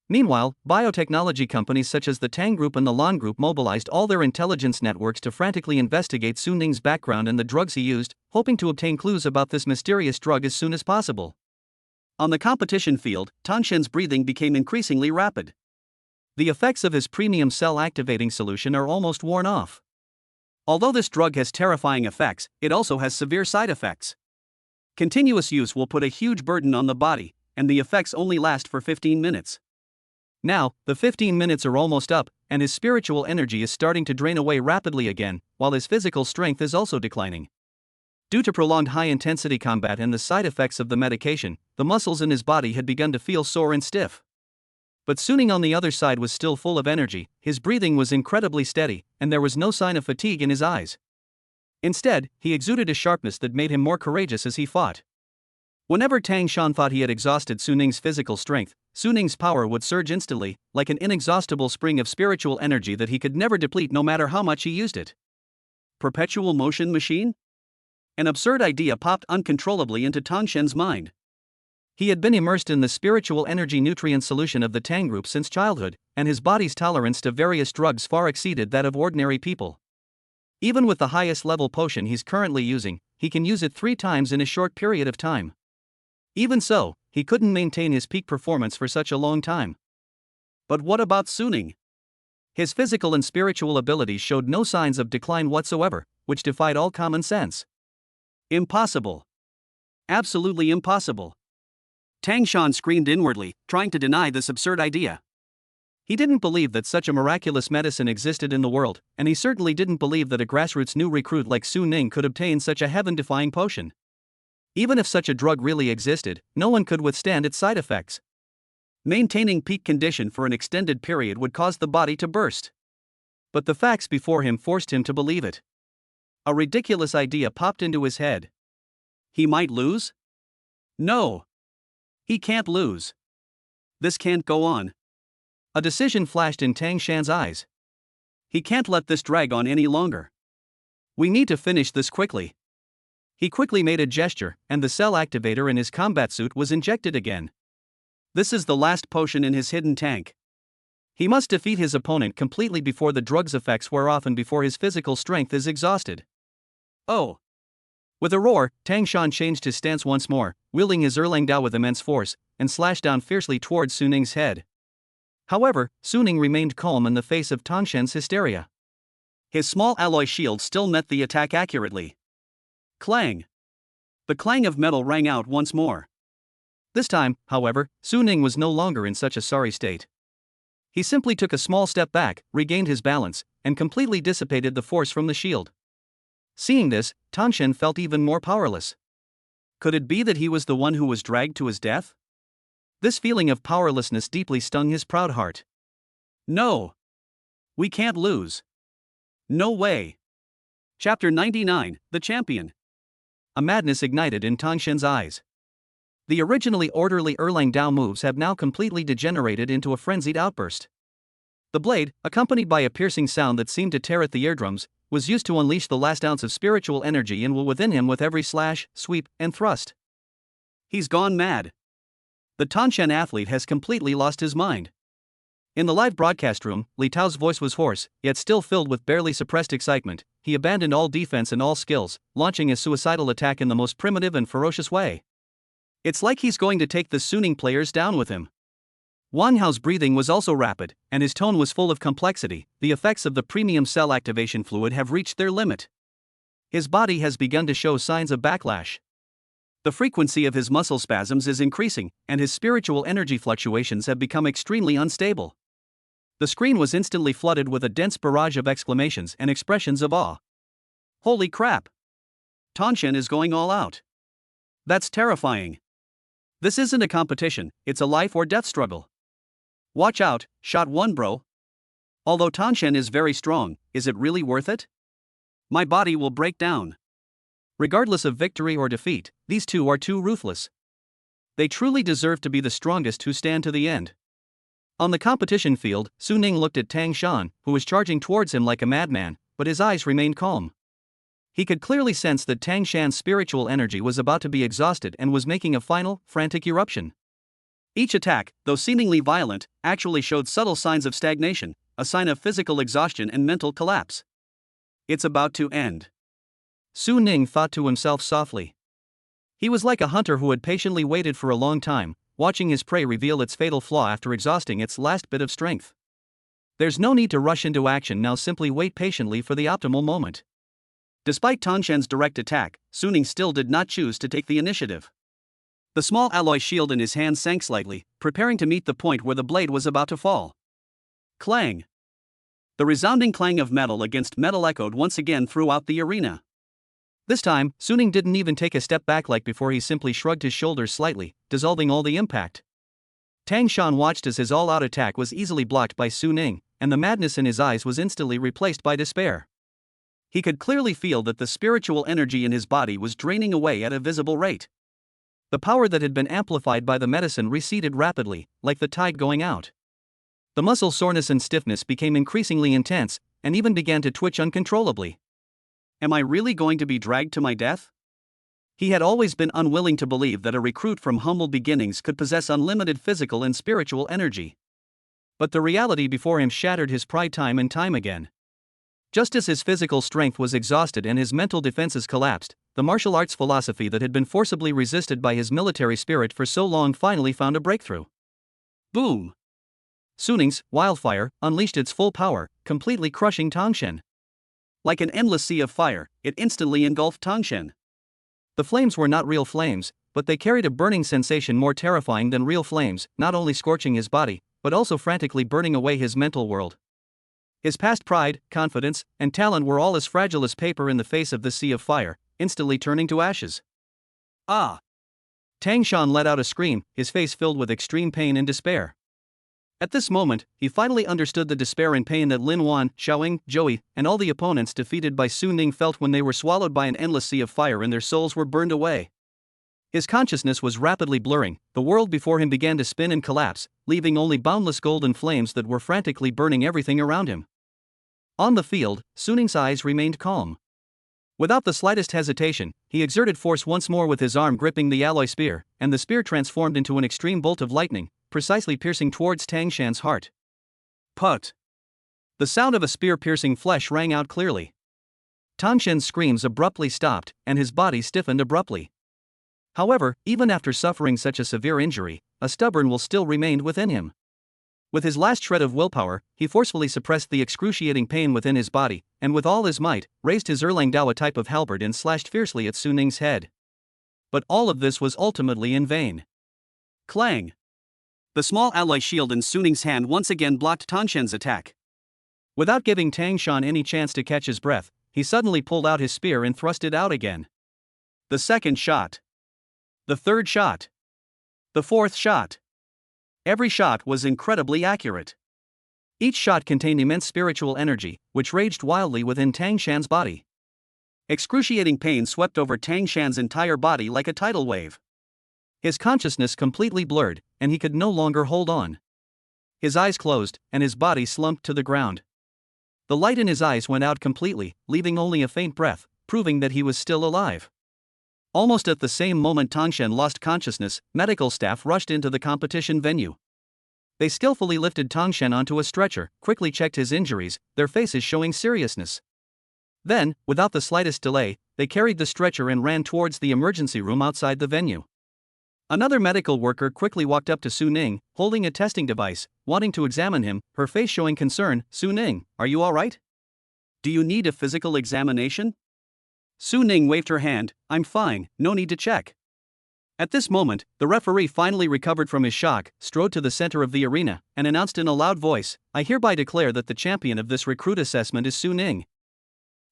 Meanwhile, biotechnology companies such as the Tang Group and the Lan Group mobilized all their intelligence networks to frantically investigate Suning's background and the drugs he used, hoping to obtain clues about this mysterious drug as soon as possible. On the competition field, Tangshan's breathing became increasingly rapid. The effects of his premium cell activating solution are almost worn off. Although this drug has terrifying effects, it also has severe side effects. Continuous use will put a huge burden on the body, and the effects only last for 15 minutes. Now, the 15 minutes are almost up, and his spiritual energy is starting to drain away rapidly again, while his physical strength is also declining. Due to prolonged high-intensity combat and the side effects of the medication, the muscles in his body had begun to feel sore and stiff. But Suning on the other side was still full of energy, his breathing was incredibly steady, and there was no sign of fatigue in his eyes. Instead, he exuded a sharpness that made him more courageous as he fought. Whenever Tang Shan thought he had exhausted Suning's physical strength, Suning's power would surge instantly, like an inexhaustible spring of spiritual energy that he could never deplete no matter how much he used it. Perpetual motion machine? An absurd idea popped uncontrollably into Tangshan's mind. He had been immersed in the spiritual energy nutrient solution of the Tang Group since childhood, and his body's tolerance to various drugs far exceeded that of ordinary people. Even with the highest level potion he's currently using, he can use it 3 times in a short period of time. Even so, he couldn't maintain his peak performance for such a long time. But what about Suning? His physical and spiritual abilities showed no signs of decline whatsoever, which defied all common sense. Impossible. Absolutely impossible. Tang Shan screamed inwardly, trying to deny this absurd idea. He didn't believe that such a miraculous medicine existed in the world, and he certainly didn't believe that a grassroots new recruit like Suning could obtain such a heaven-defying potion. Even if such a drug really existed, no one could withstand its side effects. Maintaining peak condition for an extended period would cause the body to burst. But the facts before him forced him to believe it. A ridiculous idea popped into his head. He might lose? No. He can't lose. This can't go on. A decision flashed in Tang Shan's eyes. He can't let this drag on any longer. We need to finish this quickly. He quickly made a gesture, and the cell activator in his combat suit was injected again. This is the last potion in his hidden tank. He must defeat his opponent completely before the drug's effects wear off and before his physical strength is exhausted. Oh! With a roar, Tang Shan changed his stance once more, wielding his Erlang Dao with immense force, and slashed down fiercely towards Suning's head. However, Suning remained calm in the face of Tangshan's hysteria. His small alloy shield still met the attack accurately. Clang! The clang of metal rang out once more. This time, however, Suning was no longer in such a sorry state. He simply took a small step back, regained his balance, and completely dissipated the force from the shield. Seeing this, Tangshan felt even more powerless. Could it be that he was the one who was dragged to his death? This feeling of powerlessness deeply stung his proud heart. No! We can't lose. No way! Chapter 99, The Champion. A madness ignited in Tangshan's eyes. The originally orderly Erlang Dao moves have now completely degenerated into a frenzied outburst. The blade, accompanied by a piercing sound that seemed to tear at the eardrums, was used to unleash the last ounce of spiritual energy and will within him with every slash, sweep, and thrust. He's gone mad. The Tangshan athlete has completely lost his mind. In the live broadcast room, Li Tao's voice was hoarse, yet still filled with barely suppressed excitement. He abandoned all defense and all skills, launching a suicidal attack in the most primitive and ferocious way. It's like he's going to take the Suning players down with him. Wang Hao's breathing was also rapid, and his tone was full of complexity. The effects of the premium cell activation fluid have reached their limit. His body has begun to show signs of backlash. The frequency of his muscle spasms is increasing, and his spiritual energy fluctuations have become extremely unstable. The screen was instantly flooded with a dense barrage of exclamations and expressions of awe. Holy crap! Tangshan is going all out. That's terrifying. This isn't a competition, it's a life or death struggle. Watch out, shot 1 bro. Although Tangshan is very strong, is it really worth it? My body will break down. Regardless of victory or defeat, these two are too ruthless. They truly deserve to be the strongest who stand to the end. On the competition field, Su Ning looked at Tang Shan, who was charging towards him like a madman, but his eyes remained calm. He could clearly sense that Tang Shan's spiritual energy was about to be exhausted and was making a final, frantic eruption. Each attack, though seemingly violent, actually showed subtle signs of stagnation, a sign of physical exhaustion and mental collapse. It's about to end. Su Ning thought to himself softly. He was like a hunter who had patiently waited for a long time, watching his prey reveal its fatal flaw after exhausting its last bit of strength. There's no need to rush into action now, simply wait patiently for the optimal moment. Despite Tang Shan's direct attack, Su Ning still did not choose to take the initiative. The small alloy shield in his hand sank slightly, preparing to meet the point where the blade was about to fall. Clang! The resounding clang of metal against metal echoed once again throughout the arena. This time, Su Ning didn't even take a step back like before. He simply shrugged his shoulders slightly, dissolving all the impact. Tang Shan watched as his all-out attack was easily blocked by Su Ning, and the madness in his eyes was instantly replaced by despair. He could clearly feel that the spiritual energy in his body was draining away at a visible rate. The power that had been amplified by the medicine receded rapidly, like the tide going out. The muscle soreness and stiffness became increasingly intense, and even began to twitch uncontrollably. Am I really going to be dragged to my death? He had always been unwilling to believe that a recruit from humble beginnings could possess unlimited physical and spiritual energy. But the reality before him shattered his pride time and time again. Just as his physical strength was exhausted and his mental defenses collapsed, the martial arts philosophy that had been forcibly resisted by his military spirit for so long finally found a breakthrough. Boom! Su Ning's wildfire unleashed its full power, completely crushing Tang Shan. Like an endless sea of fire, it instantly engulfed Tang Shan. The flames were not real flames, but they carried a burning sensation more terrifying than real flames, not only scorching his body, but also frantically burning away his mental world. His past pride, confidence, and talent were all as fragile as paper in the face of this sea of fire, instantly turning to ashes. Ah! Tang Shan let out a scream, his face filled with extreme pain and despair. At this moment, he finally understood the despair and pain that Lin Wan, Xiaoying, Joey, and all the opponents defeated by Su Ning felt when they were swallowed by an endless sea of fire and their souls were burned away. His consciousness was rapidly blurring, the world before him began to spin and collapse, leaving only boundless golden flames that were frantically burning everything around him. On the field, Su Ning's eyes remained calm. Without the slightest hesitation, he exerted force once more with his arm gripping the alloy spear, and the spear transformed into an extreme bolt of lightning, precisely piercing towards Tang Shan's heart. Put! The sound of a spear piercing flesh rang out clearly. Tang Shan's screams abruptly stopped, and his body stiffened abruptly. However, even after suffering such a severe injury, a stubborn will still remained within him. With his last shred of willpower, he forcefully suppressed the excruciating pain within his body, and with all his might, raised his Erlang Dao type of halberd and slashed fiercely at Su Ning's head. But all of this was ultimately in vain. Clang! The small alloy shield in Su Ning's hand once again blocked Tang Shan's attack. Without giving Tang Shan any chance to catch his breath, he suddenly pulled out his spear and thrust it out again. The second shot. The third shot. The fourth shot. Every shot was incredibly accurate. Each shot contained immense spiritual energy, which raged wildly within Tang Shan's body. Excruciating pain swept over Tang Shan's entire body like a tidal wave. His consciousness completely blurred, and he could no longer hold on. His eyes closed, and his body slumped to the ground. The light in his eyes went out completely, leaving only a faint breath, proving that he was still alive. Almost at the same moment Tang Shan lost consciousness, medical staff rushed into the competition venue. They skillfully lifted Tang Shan onto a stretcher, quickly checked his injuries, their faces showing seriousness. Then, without the slightest delay, they carried the stretcher and ran towards the emergency room outside the venue. Another medical worker quickly walked up to Su Ning, holding a testing device, wanting to examine him, her face showing concern. Su Ning, are you alright? Do you need a physical examination? Su Ning waved her hand. I'm fine, no need to check. At this moment, the referee finally recovered from his shock, strode to the center of the arena, and announced in a loud voice, I hereby declare that the champion of this recruit assessment is Su Ning.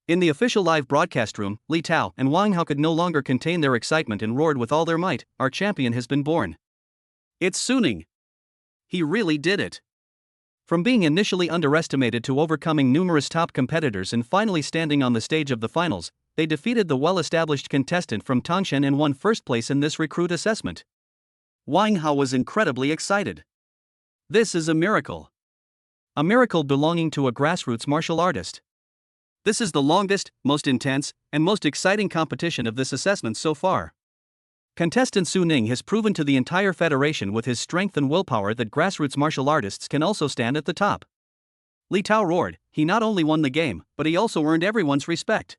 In the official live broadcast room, Li Tao and Wang Hao could no longer contain their excitement and roared with all their might, our champion has been born. It's Su Ning. He really did it. From being initially underestimated to overcoming numerous top competitors and finally standing on the stage of the finals, they defeated the well-established contestant from Tang Shan and won first place in this recruit assessment. Wang Hao was incredibly excited. This is a miracle. A miracle belonging to a grassroots martial artist. This is the longest, most intense, and most exciting competition of this assessment so far. Contestant Su Ning has proven to the entire federation with his strength and willpower that grassroots martial artists can also stand at the top. Li Tao roared. He not only won the game, but he also earned everyone's respect.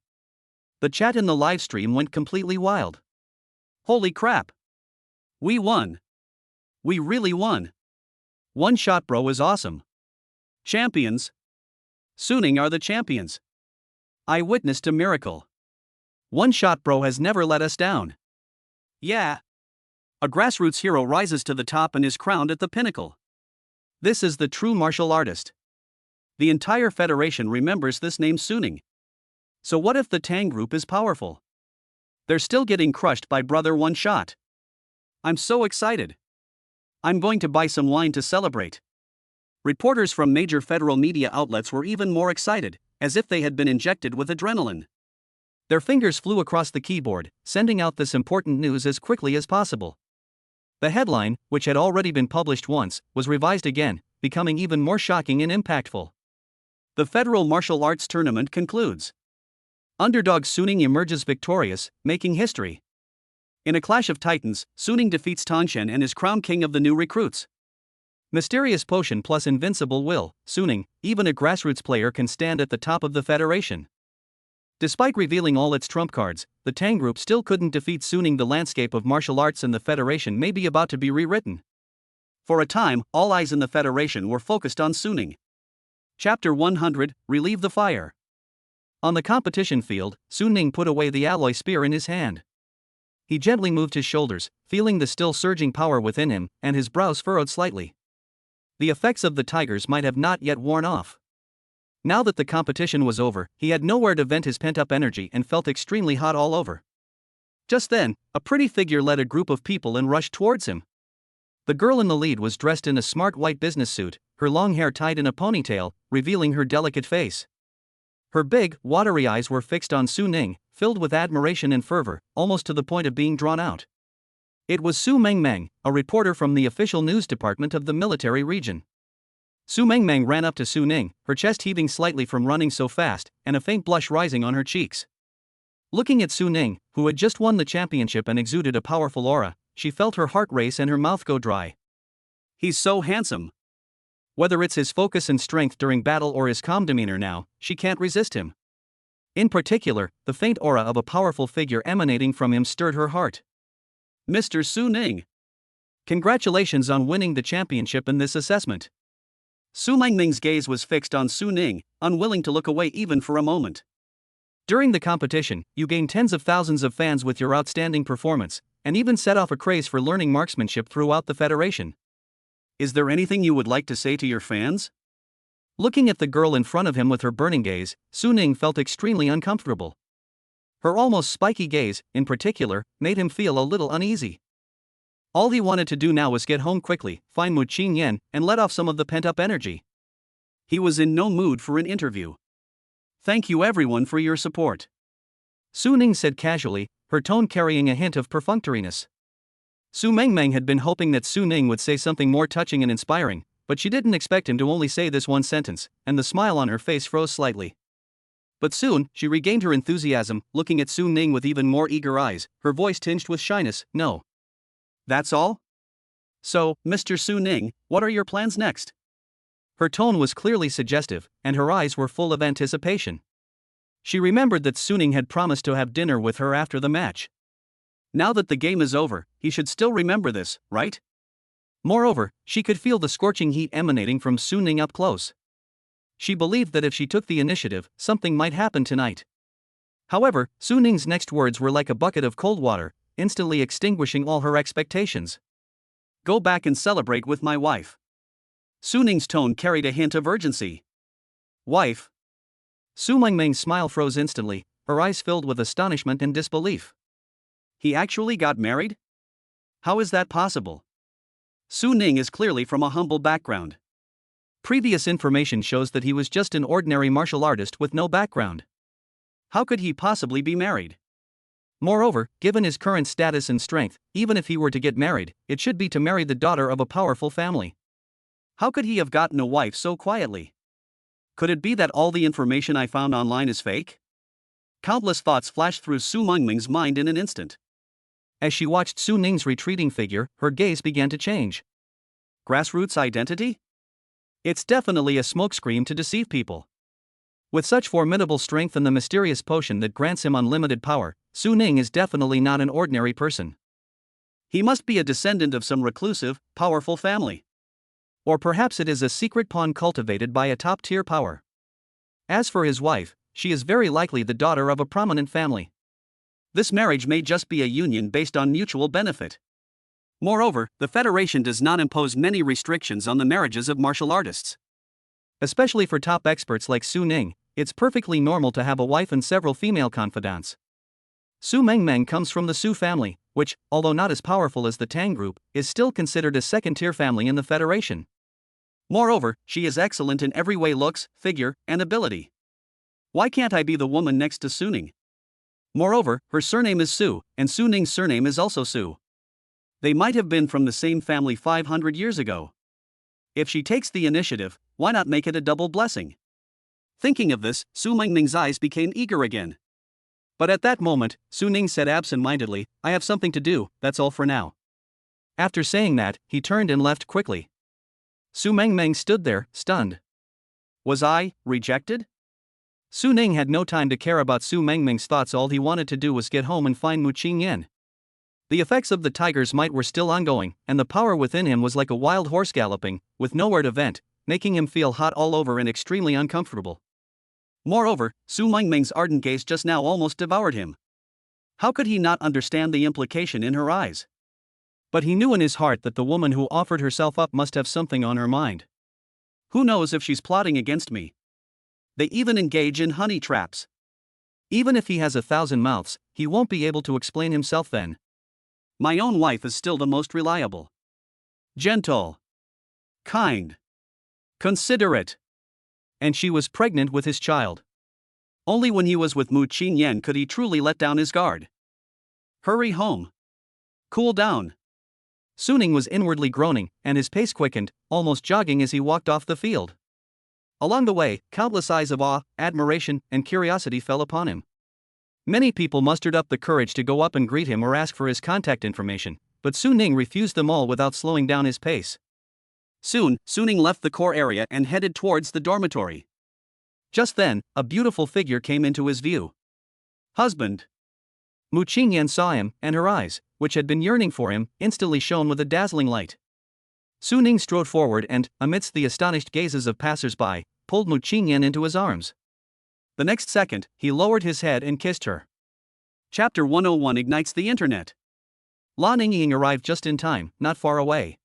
The chat in the live stream went completely wild. Holy crap! We won! We really won! One shot bro is awesome. Champions! Su Ning are the champions. I witnessed a miracle. One shot bro has never let us down. Yeah. A grassroots hero rises to the top and is crowned at the pinnacle. This is the true martial artist. The entire federation remembers this name Su Ning. So what if the Tang group is powerful? They're still getting crushed by brother One Shot. I'm so excited. I'm going to buy some wine to celebrate. Reporters from major federal media outlets were even more excited, as if they had been injected with adrenaline. Their fingers flew across the keyboard, sending out this important news as quickly as possible. The headline, which had already been published once, was revised again, becoming even more shocking and impactful. The Federal Martial Arts Tournament concludes. Underdog Su Ning emerges victorious, making history. In a clash of titans, Su Ning defeats Tangshen and is crowned king of the new recruits. Mysterious potion plus invincible will, Su Ning, even a grassroots player can stand at the top of the federation. Despite revealing all its trump cards, the Tang group still couldn't defeat Su Ning. The landscape of martial arts in the federation may be about to be rewritten. For a time, all eyes in the federation were focused on Su Ning. Chapter 100, Relieve the Fire. On the competition field, Su Ning put away the alloy spear in his hand. He gently moved his shoulders, feeling the still surging power within him, and his brows furrowed slightly. The effects of the tigers might have not yet worn off. Now that the competition was over, he had nowhere to vent his pent-up energy and felt extremely hot all over. Just then, a pretty figure led a group of people and rushed towards him. The girl in the lead was dressed in a smart white business suit, her long hair tied in a ponytail, revealing her delicate face. Her big, watery eyes were fixed on Su Ning, filled with admiration and fervor, almost to the point of being drawn out. It was Su Mengmeng, a reporter from the official news department of the military region. Su Mengmeng ran up to Su Ning, her chest heaving slightly from running so fast, and a faint blush rising on her cheeks. Looking at Su Ning, who had just won the championship and exuded a powerful aura, she felt her heart race and her mouth go dry. He's so handsome. Whether it's his focus and strength during battle or his calm demeanor now, she can't resist him. In particular, the faint aura of a powerful figure emanating from him stirred her heart. Mr. Su Ning. Congratulations on winning the championship in this assessment. Su Mengmeng's gaze was fixed on Su Ning, unwilling to look away even for a moment. During the competition, you gained tens of thousands of fans with your outstanding performance, and even set off a craze for learning marksmanship throughout the federation. Is there anything you would like to say to your fans? Looking at the girl in front of him with her burning gaze, Su Ning felt extremely uncomfortable. Her almost spiky gaze, in particular, made him feel a little uneasy. All he wanted to do now was get home quickly, find Mu Qingyan, and let off some of the pent-up energy. He was in no mood for an interview. Thank you everyone for your support. Su Ning said casually, her tone carrying a hint of perfunctoriness. Su Mengmeng had been hoping that Su Ning would say something more touching and inspiring, but she didn't expect him to only say this one sentence, and the smile on her face froze slightly. But soon, she regained her enthusiasm, looking at Su Ning with even more eager eyes, her voice tinged with shyness. No. That's all? So, Mr. Su Ning, what are your plans next? Her tone was clearly suggestive, and her eyes were full of anticipation. She remembered that Su Ning had promised to have dinner with her after the match. Now that the game is over, he should still remember this, right? Moreover, she could feel the scorching heat emanating from Su Ning up close. She believed that if she took the initiative, something might happen tonight. However, Su Ning's next words were like a bucket of cold water, instantly extinguishing all her expectations. Go back and celebrate with my wife. Su Ning's tone carried a hint of urgency. Wife? Su Mengmeng's smile froze instantly, her eyes filled with astonishment and disbelief. He actually got married? How is that possible? Su Ning is clearly from a humble background. Previous information shows that he was just an ordinary martial artist with no background. How could he possibly be married? Moreover, given his current status and strength, even if he were to get married, it should be to marry the daughter of a powerful family. How could he have gotten a wife so quietly? Could it be that all the information I found online is fake? Countless thoughts flashed through Su Mengming's mind in an instant. As she watched Su Ning's retreating figure, her gaze began to change. Grassroots identity? It's definitely a smokescreen to deceive people. With such formidable strength and the mysterious potion that grants him unlimited power, Su Ning is definitely not an ordinary person. He must be a descendant of some reclusive, powerful family. Or perhaps it is a secret pawn cultivated by a top-tier power. As for his wife, she is very likely the daughter of a prominent family. This marriage may just be a union based on mutual benefit. Moreover, the Federation does not impose many restrictions on the marriages of martial artists. Especially for top experts like Su Ning, it's perfectly normal to have a wife and several female confidants. Su Mengming comes from the Su family, which, although not as powerful as the Tang group, is still considered a second-tier family in the Federation. Moreover, she is excellent in every way: looks, figure, and ability. Why can't I be the woman next to Su Ning? Moreover, her surname is Su, and Su Ning's surname is also Su. They might have been from the same family 500 years ago. If she takes the initiative, why not make it a double blessing? Thinking of this, Su Mengming's eyes became eager again. But at that moment, Su Ning said absent-mindedly, "I have something to do, that's all for now." After saying that, he turned and left quickly. Su Mengming stood there, stunned. Was I rejected? Su Ning had no time to care about Su Mengming's thoughts. All he wanted to do was get home and find Mu Qingyan. The effects of the tiger's might were still ongoing, and the power within him was like a wild horse galloping, with nowhere to vent, making him feel hot all over and extremely uncomfortable. Moreover, Su Mengming's ardent gaze just now almost devoured him. How could he not understand the implication in her eyes? But he knew in his heart that the woman who offered herself up must have something on her mind. Who knows if she's plotting against me? They even engage in honey traps. Even if he has 1,000 mouths, he won't be able to explain himself then. My own wife is still the most reliable. Gentle. Kind. Considerate. And she was pregnant with his child. Only when he was with Mu Qingyan could he truly let down his guard. Hurry home. Cool down. Su Ning was inwardly groaning, and his pace quickened, almost jogging as he walked off the field. Along the way, countless eyes of awe, admiration, and curiosity fell upon him. Many people mustered up the courage to go up and greet him or ask for his contact information, but Su Ning refused them all without slowing down his pace. Soon, Su Ning left the core area and headed towards the dormitory. Just then, a beautiful figure came into his view. Husband. Mu Qingyan saw him, and her eyes, which had been yearning for him, instantly shone with a dazzling light. Su Ning strode forward and, amidst the astonished gazes of passers-by, pulled Mu Qingyan into his arms. The next second, he lowered his head and kissed her. Chapter 101 ignites the internet. La Ningying arrived just in time, not far away.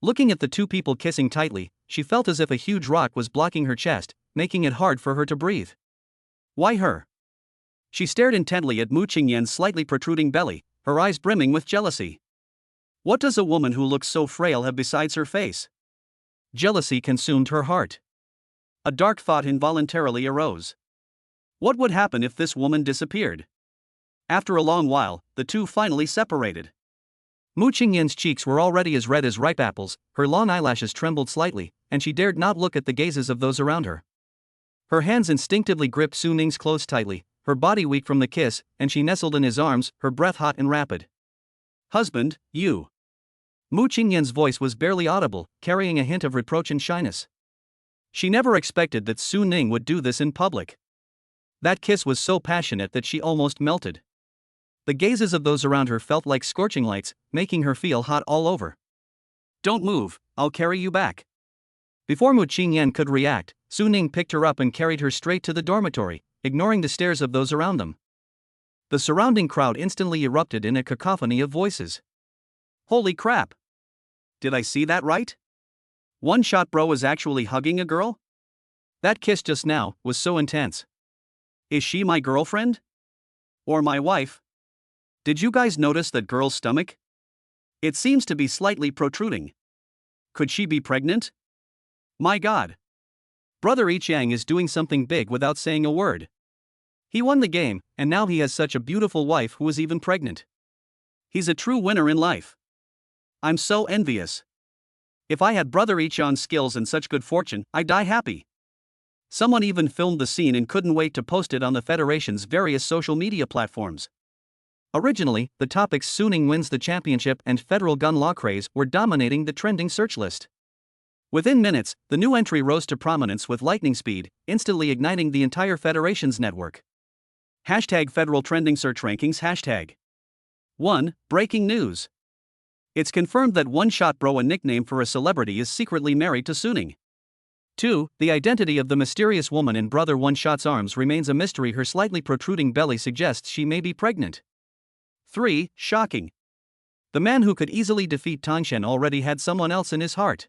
Looking at the two people kissing tightly, she felt as if a huge rock was blocking her chest, making it hard for her to breathe. Why her? She stared intently at Mu Qingyan's slightly protruding belly, her eyes brimming with jealousy. What does a woman who looks so frail have besides her face? Jealousy consumed her heart. A dark thought involuntarily arose. What would happen if this woman disappeared? After a long while, the two finally separated. Mu Qingyan's cheeks were already as red as ripe apples, her long eyelashes trembled slightly, and she dared not look at the gazes of those around her. Her hands instinctively gripped Su Ning's clothes tightly, her body weak from the kiss, and she nestled in his arms, her breath hot and rapid. Husband, you. Mu Qingyan's voice was barely audible, carrying a hint of reproach and shyness. She never expected that Su Ning would do this in public. That kiss was so passionate that she almost melted. The gazes of those around her felt like scorching lights, making her feel hot all over. Don't move, I'll carry you back. Before Mu Qingyan could react, Su Ning picked her up and carried her straight to the dormitory, ignoring the stares of those around them. The surrounding crowd instantly erupted in a cacophony of voices. Holy crap! Did I see that right? One shot bro is actually hugging a girl? That kiss just now was so intense. Is she my girlfriend? Or my wife? Did you guys notice that girl's stomach? It seems to be slightly protruding. Could she be pregnant? My god. Brother Yichang is doing something big without saying a word. He won the game, and now he has such a beautiful wife who is even pregnant. He's a true winner in life. I'm so envious. If I had brother Ichion's skills and such good fortune, I'd die happy. Someone even filmed the scene and couldn't wait to post it on the Federation's various social media platforms. Originally, the topics Suning wins the championship and federal gun law craze were dominating the trending search list. Within minutes, the new entry rose to prominence with lightning speed, instantly igniting the entire Federation's network. Hashtag Federal Trending Search Rankings Hashtag 1. Breaking news. It's confirmed that One Shot Bro, a nickname for a celebrity, is secretly married to Suning. 2. The identity of the mysterious woman in Brother One Shot's arms remains a mystery. Her slightly protruding belly suggests she may be pregnant. 3. Shocking. The man who could easily defeat Tangshen already had someone else in his heart.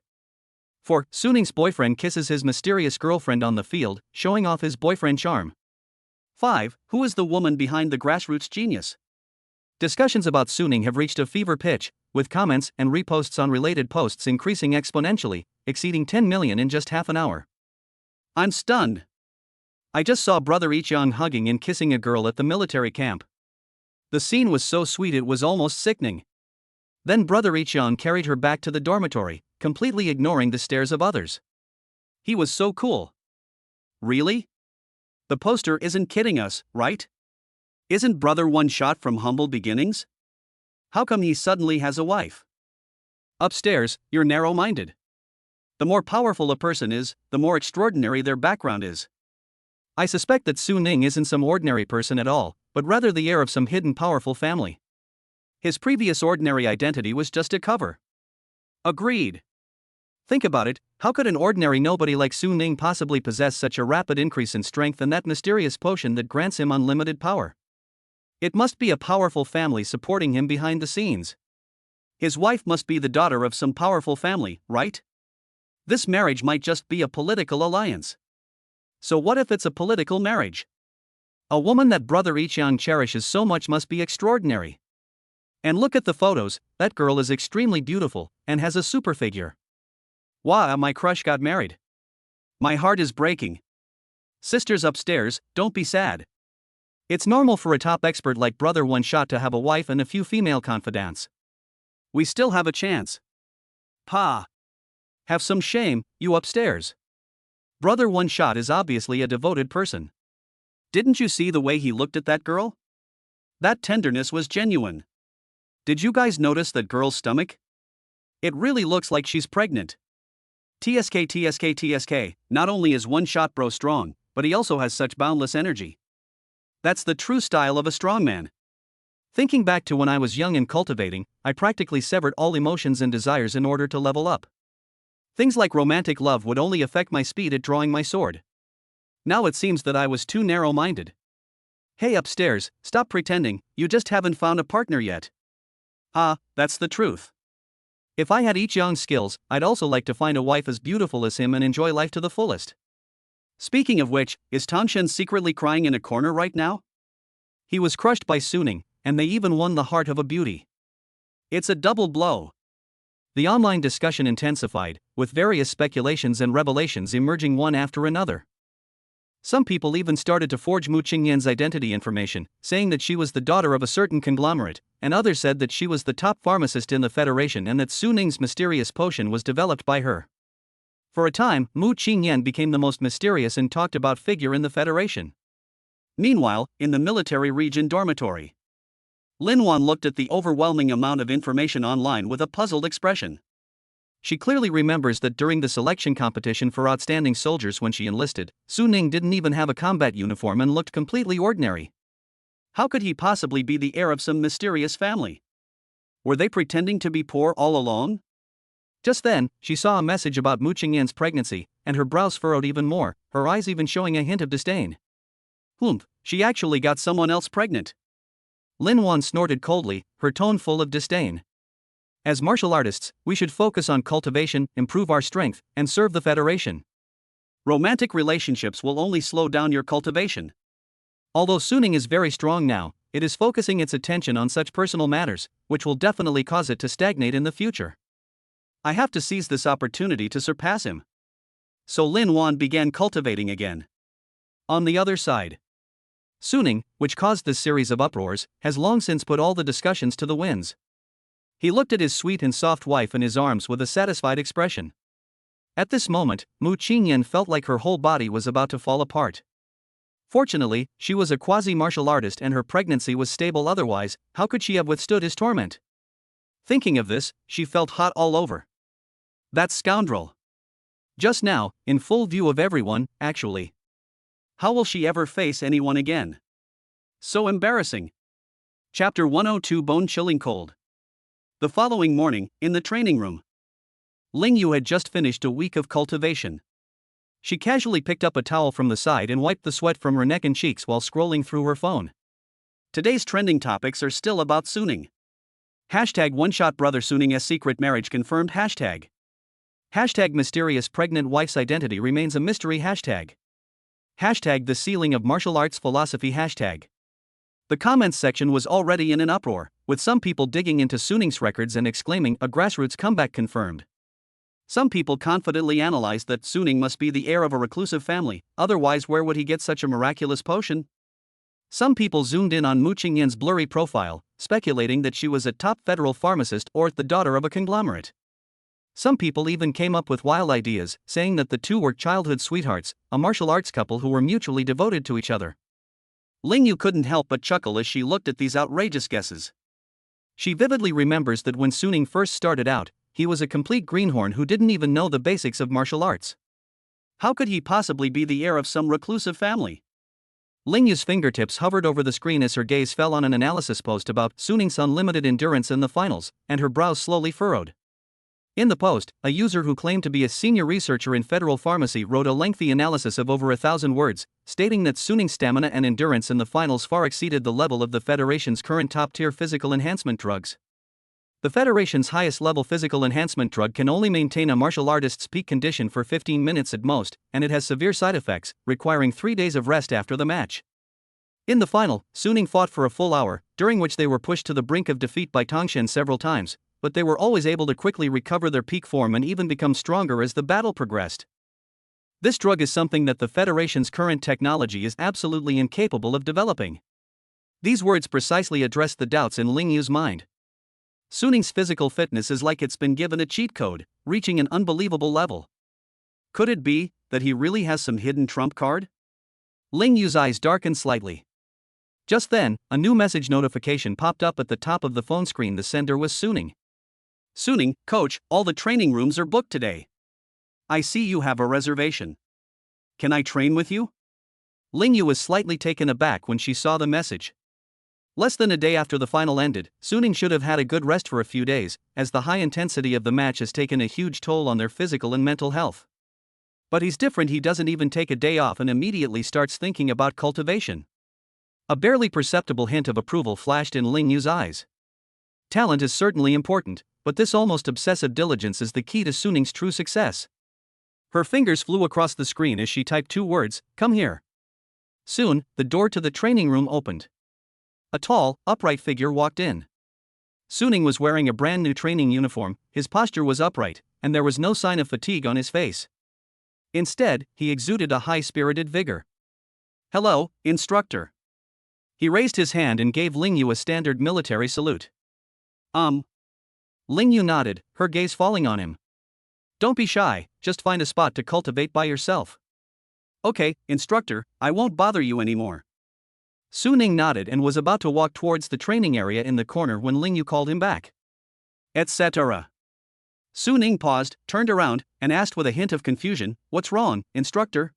4. Suning's boyfriend kisses his mysterious girlfriend on the field, showing off his boyfriend charm. 5. Who is the woman behind the grassroots genius? Discussions about Suning have reached a fever pitch, with comments and reposts on related posts increasing exponentially, exceeding 10 million in just half an hour. I'm stunned. I just saw Brother Ichion hugging and kissing a girl at the military camp. The scene was so sweet it was almost sickening. Then Brother Ichion carried her back to the dormitory, completely ignoring the stares of others. He was so cool. Really? The poster isn't kidding us, right? Isn't Brother One Shot from humble beginnings? How come he suddenly has a wife? Upstairs, you're narrow-minded. The more powerful a person is, the more extraordinary their background is. I suspect that Suning isn't some ordinary person at all, but rather the heir of some hidden powerful family. His previous ordinary identity was just a cover. Agreed. Think about it, how could an ordinary nobody like Suning possibly possess such a rapid increase in strength and that mysterious potion that grants him unlimited power? It must be a powerful family supporting him behind the scenes. His wife must be the daughter of some powerful family, right? This marriage might just be a political alliance. So what if it's a political marriage? A woman that Brother Ichion cherishes so much must be extraordinary. And look at the photos, that girl is extremely beautiful, and has a super figure. Wow, my crush got married. My heart is breaking. Sisters upstairs, don't be sad. It's normal for a top expert like Brother One Shot to have a wife and a few female confidants. We still have a chance. Pa! Have some shame, you upstairs. Brother One Shot is obviously a devoted person. Didn't you see the way he looked at that girl? That tenderness was genuine. Did you guys notice that girl's stomach? It really looks like she's pregnant. TSK, not only is One Shot Bro strong, but he also has such boundless energy. That's the true style of a strongman. Thinking back to when I was young and cultivating, I practically severed all emotions and desires in order to level up. Things like romantic love would only affect my speed at drawing my sword. Now it seems that I was too narrow-minded. Hey upstairs, stop pretending, you just haven't found a partner yet. Ah, that's the truth. If I had Ichion's skills, I'd also like to find a wife as beautiful as him and enjoy life to the fullest. Speaking of which, is Tangshen secretly crying in a corner right now? He was crushed by Suning, and they even won the heart of a beauty. It's a double blow. The online discussion intensified, with various speculations and revelations emerging one after another. Some people even started to forge Mu Qingyan's identity information, saying that she was the daughter of a certain conglomerate, and others said that she was the top pharmacist in the Federation and that Suning's mysterious potion was developed by her. For a time, Mu Qingyan became the most mysterious and talked about figure in the Federation. Meanwhile, in the military region dormitory, Lin Wan looked at the overwhelming amount of information online with a puzzled expression. She clearly remembers that during the selection competition for outstanding soldiers when she enlisted, Suning didn't even have a combat uniform and looked completely ordinary. How could he possibly be the heir of some mysterious family? Were they pretending to be poor all along? Just then, she saw a message about Mu Qingyan's pregnancy, and her brows furrowed even more, her eyes even showing a hint of disdain. She actually got someone else pregnant. Lin Wan snorted coldly, her tone full of disdain. As martial artists, we should focus on cultivation, improve our strength, and serve the Federation. Romantic relationships will only slow down your cultivation. Although Suning is very strong now, it is focusing its attention on such personal matters, which will definitely cause it to stagnate in the future. I have to seize this opportunity to surpass him. So Lin Wan began cultivating again. On the other side, Suning, which caused this series of uproars, has long since put all the discussions to the winds. He looked at his sweet and soft wife in his arms with a satisfied expression. At this moment, Mu Qingyan felt like her whole body was about to fall apart. Fortunately, she was a quasi-martial artist and her pregnancy was stable, otherwise, how could she have withstood his torment? Thinking of this, she felt hot all over. That scoundrel! Just now, in full view of everyone, actually. How will she ever face anyone again? So embarrassing. Chapter 102, Bone-chilling cold. The following morning, in the training room, Ling Yu had just finished a week of cultivation. She casually picked up a towel from the side and wiped the sweat from her neck and cheeks while scrolling through her phone. Today's trending topics are still about Suning. Hashtag one-shot brother Suning's secret marriage confirmed. Hashtag mysterious pregnant wife's identity remains a mystery. Hashtag the ceiling of martial arts philosophy. Hashtag. The comments section was already in an uproar, with some people digging into Suning's records and exclaiming, a grassroots comeback confirmed. Some people confidently analyzed that Suning must be the heir of a reclusive family, otherwise where would he get such a miraculous potion? Some people zoomed in on Mu Qingyan's blurry profile, speculating that she was a top federal pharmacist or the daughter of a conglomerate. Some people even came up with wild ideas, saying that the two were childhood sweethearts, a martial arts couple who were mutually devoted to each other. Ling Yu couldn't help but chuckle as she looked at these outrageous guesses. She vividly remembers that when Suning first started out, he was a complete greenhorn who didn't even know the basics of martial arts. How could he possibly be the heir of some reclusive family? Ling Yu's fingertips hovered over the screen as her gaze fell on an analysis post about Suning's unlimited endurance in the finals, and her brows slowly furrowed. In the post, a user who claimed to be a senior researcher in federal pharmacy wrote a lengthy analysis of over 1,000 words, stating that Suning's stamina and endurance in the finals far exceeded the level of the Federation's current top-tier physical enhancement drugs. The Federation's highest-level physical enhancement drug can only maintain a martial artist's peak condition for 15 minutes at most, and it has severe side effects, requiring 3 days of rest after the match. In the final, Suning fought for a full hour, during which they were pushed to the brink of defeat by Tongshen several times, but they were always able to quickly recover their peak form and even become stronger as the battle progressed. This drug is something that the Federation's current technology is absolutely incapable of developing. These words precisely address the doubts in Ling Yu's mind. Suning's physical fitness is like it's been given a cheat code, reaching an unbelievable level. Could it be that he really has some hidden trump card? Ling Yu's eyes darkened slightly. Just then, a new message notification popped up at the top of the phone screen. The sender was Suning. Suning, coach, all the training rooms are booked today. I see you have a reservation. Can I train with you? Ling Yu was slightly taken aback when she saw the message. Less than a day after the final ended, Suning should have had a good rest for a few days, as the high intensity of the match has taken a huge toll on their physical and mental health. But he's different. He doesn't even take a day off and immediately starts thinking about cultivation. A barely perceptible hint of approval flashed in Ling Yu's eyes. Talent is certainly important, but this almost obsessive diligence is the key to Suning's true success. Her fingers flew across the screen as she typed 2 words, come here. Soon, the door to the training room opened. A tall, upright figure walked in. Suning was wearing a brand new training uniform, his posture was upright, and there was no sign of fatigue on his face. Instead, he exuded a high-spirited vigor. Hello, instructor. He raised his hand and gave Ling Yu a standard military salute. Ling Yu nodded, her gaze falling on him. Don't be shy, just find a spot to cultivate by yourself. Okay, instructor, I won't bother you anymore. Suning nodded and was about to walk towards the training area in the corner when Ling Yu called him back. Etc. Suning paused, turned around, and asked with a hint of confusion, what's wrong, instructor?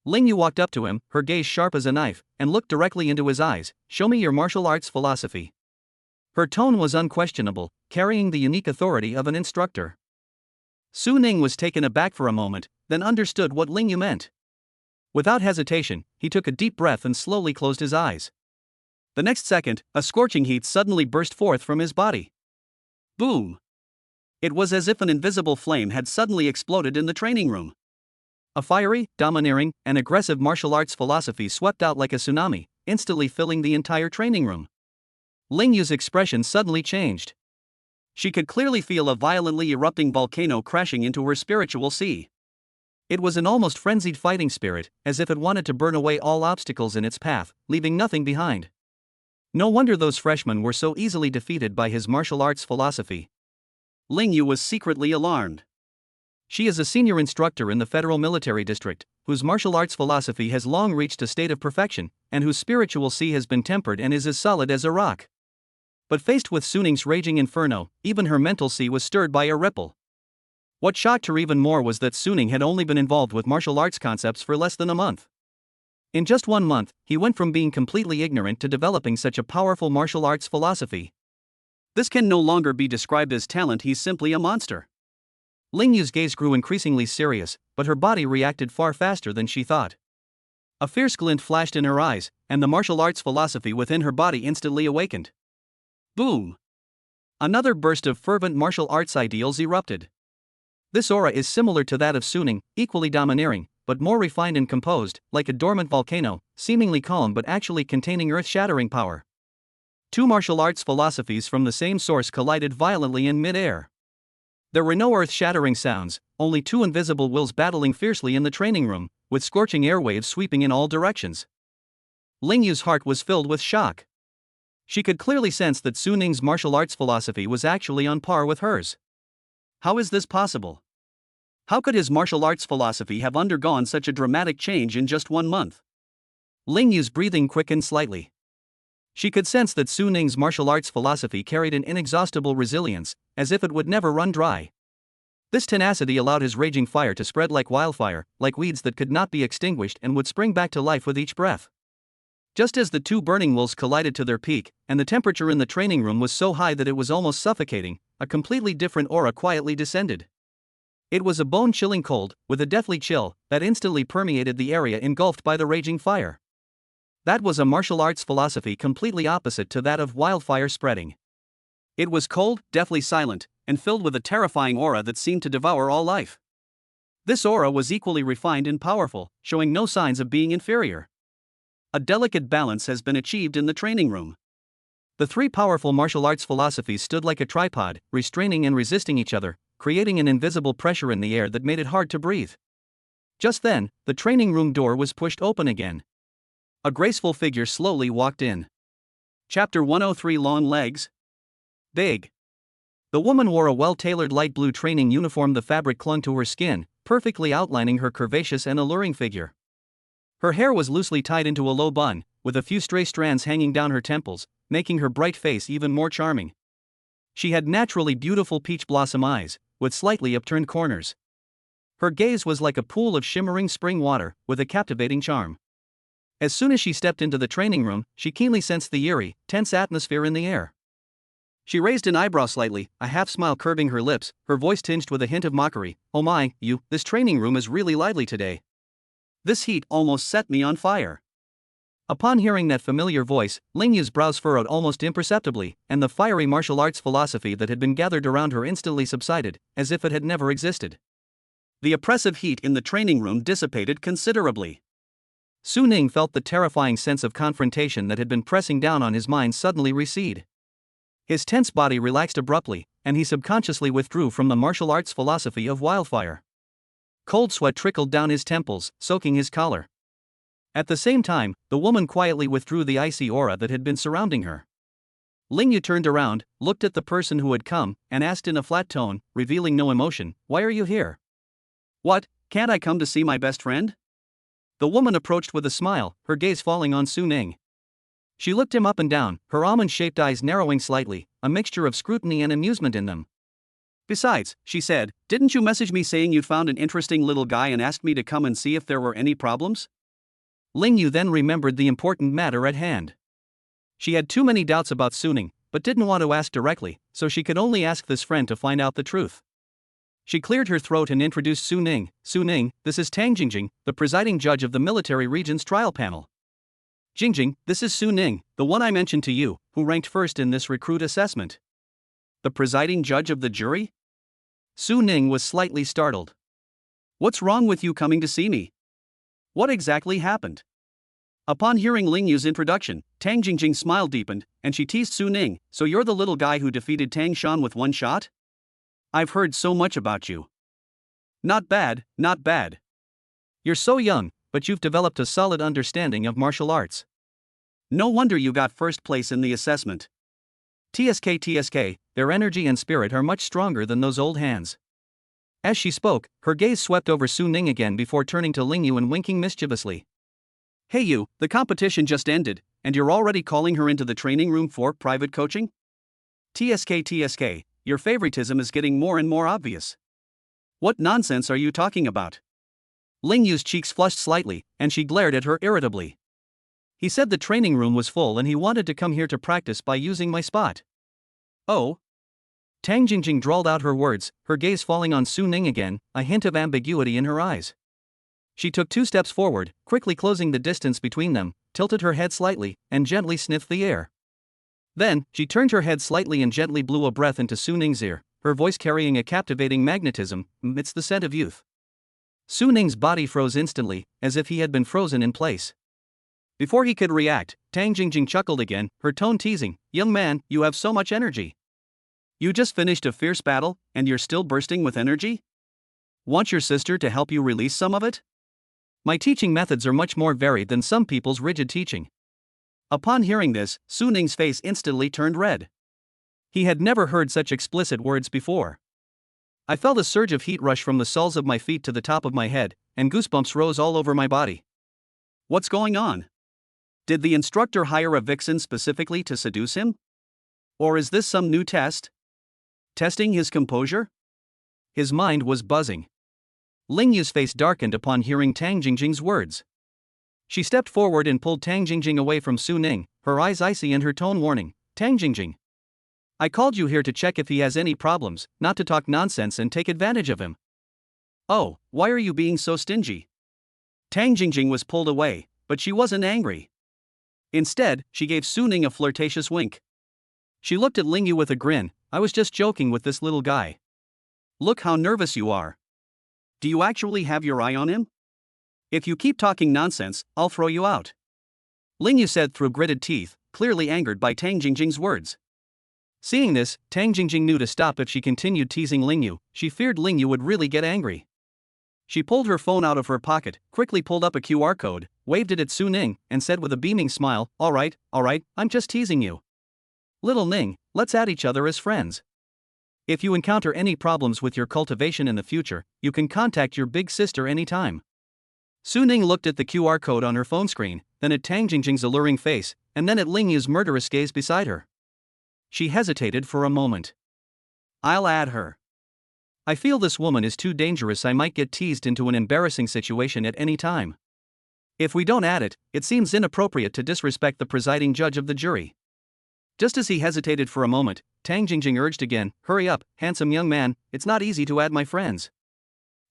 Ling Yu walked up to him, her gaze sharp as a knife, and looked directly into his eyes. Show me your martial arts philosophy. Her tone was unquestionable, carrying the unique authority of an instructor. Suning was taken aback for a moment, then understood what Ling Yu meant. Without hesitation, he took a deep breath and slowly closed his eyes. The next second, a scorching heat suddenly burst forth from his body. Boom! It was as if an invisible flame had suddenly exploded in the training room. A fiery, domineering, and aggressive martial arts philosophy swept out like a tsunami, instantly filling the entire training room. Ling Yu's expression suddenly changed. She could clearly feel a violently erupting volcano crashing into her spiritual sea. It was an almost frenzied fighting spirit, as if it wanted to burn away all obstacles in its path, leaving nothing behind. No wonder those freshmen were so easily defeated by his martial arts philosophy. Ling Yu was secretly alarmed. She is a senior instructor in the Federal Military District, whose martial arts philosophy has long reached a state of perfection, and whose spiritual sea has been tempered and is as solid as a rock. But faced with Suning's raging inferno, even her mental sea was stirred by a ripple. What shocked her even more was that Suning had only been involved with martial arts concepts for less than a month. In just 1 month, he went from being completely ignorant to developing such a powerful martial arts philosophy. This can no longer be described as talent, he's simply a monster. Ling Yu's gaze grew increasingly serious, but her body reacted far faster than she thought. A fierce glint flashed in her eyes, and the martial arts philosophy within her body instantly awakened. Boom! Another burst of fervent martial arts ideals erupted. This aura is similar to that of Suning, equally domineering, but more refined and composed, like a dormant volcano, seemingly calm but actually containing earth-shattering power. Two martial arts philosophies from the same source collided violently in mid-air. There were no earth-shattering sounds, only two invisible wills battling fiercely in the training room, with scorching airwaves sweeping in all directions. Ling Yu's heart was filled with shock. She could clearly sense that Suning's martial arts philosophy was actually on par with hers. How is this possible? How could his martial arts philosophy have undergone such a dramatic change in just 1 month? Ling Yu's breathing quickened slightly. She could sense that Suning's martial arts philosophy carried an inexhaustible resilience, as if it would never run dry. This tenacity allowed his raging fire to spread like wildfire, like weeds that could not be extinguished and would spring back to life with each breath. Just as the two burning wills collided to their peak, and the temperature in the training room was so high that it was almost suffocating, a completely different aura quietly descended. It was a bone-chilling cold, with a deathly chill, that instantly permeated the area engulfed by the raging fire. That was a martial arts philosophy completely opposite to that of wildfire spreading. It was cold, deathly silent, and filled with a terrifying aura that seemed to devour all life. This aura was equally refined and powerful, showing no signs of being inferior. A delicate balance has been achieved in the training room. The three powerful martial arts philosophies stood like a tripod, restraining and resisting each other, creating an invisible pressure in the air that made it hard to breathe. Just then, the training room door was pushed open again. A graceful figure slowly walked in. Chapter 103: Long Legs. Big. The woman wore a well-tailored light blue training uniform. The fabric clung to her skin, perfectly outlining her curvaceous and alluring figure. Her hair was loosely tied into a low bun, with a few stray strands hanging down her temples, making her bright face even more charming. She had naturally beautiful peach blossom eyes, with slightly upturned corners. Her gaze was like a pool of shimmering spring water, with a captivating charm. As soon as she stepped into the training room, she keenly sensed the eerie, tense atmosphere in the air. She raised an eyebrow slightly, a half-smile curving her lips, her voice tinged with a hint of mockery. "Oh my, this training room is really lively today. This heat almost set me on fire." Upon hearing that familiar voice, Ling Yu's brows furrowed almost imperceptibly, and the fiery martial arts philosophy that had been gathered around her instantly subsided, as if it had never existed. The oppressive heat in the training room dissipated considerably. Suning felt the terrifying sense of confrontation that had been pressing down on his mind suddenly recede. His tense body relaxed abruptly, and he subconsciously withdrew from the martial arts philosophy of wildfire. Cold sweat trickled down his temples, soaking his collar. At the same time, the woman quietly withdrew the icy aura that had been surrounding her. Ling Yu turned around, looked at the person who had come, and asked in a flat tone, revealing no emotion, "Why are you here?" "What, can't I come to see my best friend?" The woman approached with a smile, her gaze falling on Suning. She looked him up and down, her almond-shaped eyes narrowing slightly, a mixture of scrutiny and amusement in them. "Besides," she said, "didn't you message me saying you'd found an interesting little guy and asked me to come and see if there were any problems?" Ling Yu then remembered the important matter at hand. She had too many doubts about Suning, but didn't want to ask directly, so she could only ask this friend to find out the truth. She cleared her throat and introduced Suning. "Suning, this is Tang Jingjing, the presiding judge of the military region's trial panel. Jingjing, this is Suning, the one I mentioned to you, who ranked first in this recruit assessment." "The presiding judge of the jury?" Suning was slightly startled. "What's wrong with you coming to see me? What exactly happened?" Upon hearing Ling Yu's introduction, Tang Jingjing's smile deepened, and she teased Suning, "So you're the little guy who defeated Tang Shan with one shot? I've heard so much about you. Not bad, not bad. You're so young, but you've developed a solid understanding of martial arts. No wonder you got first place in the assessment. TSK, their energy and spirit are much stronger than those old hands. As she spoke, her gaze swept over Su Ning again before turning to Ling Yu and winking mischievously. Hey you, the competition just ended, and you're already calling her into the training room for private coaching? TSK, your favoritism is getting more and more obvious. What nonsense are you talking about? Ling Yu's cheeks flushed slightly, and she glared at her irritably. He said the training room was full and he wanted to come here to practice by using my spot. Oh? Tang Jingjing drawled out her words, her gaze falling on Su Ning again, a hint of ambiguity in her eyes. She took 2 steps forward, quickly closing the distance between them, tilted her head slightly, and gently sniffed the air. Then, she turned her head slightly and gently blew a breath into Su Ning's ear, her voice carrying a captivating magnetism. It's the scent of youth. Su Ning's body froze instantly, as if he had been frozen in place. Before he could react, Tang Jingjing chuckled again, her tone teasing. Young man, you have so much energy. You just finished a fierce battle, and you're still bursting with energy? Want your sister to help you release some of it? My teaching methods are much more varied than some people's rigid teaching. Upon hearing this, Su Ning's face instantly turned red. He had never heard such explicit words before. I felt a surge of heat rush from the soles of my feet to the top of my head, and goosebumps rose all over my body. What's going on? Did the instructor hire a vixen specifically to seduce him? Or is this some new test? Testing his composure? His mind was buzzing. Ling Yu's face darkened upon hearing Tang Jingjing's words. She stepped forward and pulled Tang Jingjing away from Su Ning, her eyes icy and her tone warning. Tang Jingjing, I called you here to check if he has any problems, not to talk nonsense and take advantage of him. Oh, why are you being so stingy? Tang Jingjing was pulled away, but she wasn't angry. Instead, she gave Su Ning a flirtatious wink. She looked at Ling Yu with a grin. I was just joking with this little guy. Look how nervous you are. Do you actually have your eye on him? If you keep talking nonsense, I'll throw you out. Ling Yu said through gritted teeth, clearly angered by Tang Jingjing's words. Seeing this, Tang Jingjing knew to stop if she continued teasing Ling Yu. She feared Ling Yu would really get angry. She pulled her phone out of her pocket, quickly pulled up a QR code, waved it at Su Ning, and said with a beaming smile, all right, I'm just teasing you. Little Ning, let's add each other as friends. If you encounter any problems with your cultivation in the future, you can contact your big sister anytime. Su Ning looked at the QR code on her phone screen, then at Tang Jingjing's alluring face, and then at Ling Yu's murderous gaze beside her. She hesitated for a moment. I'll add her. I feel this woman is too dangerous. I might get teased into an embarrassing situation at any time. If we don't add it, it seems inappropriate to disrespect the presiding judge of the jury. Just as he hesitated for a moment, Tang Jingjing urged again, hurry up, handsome young man, it's not easy to add my friends.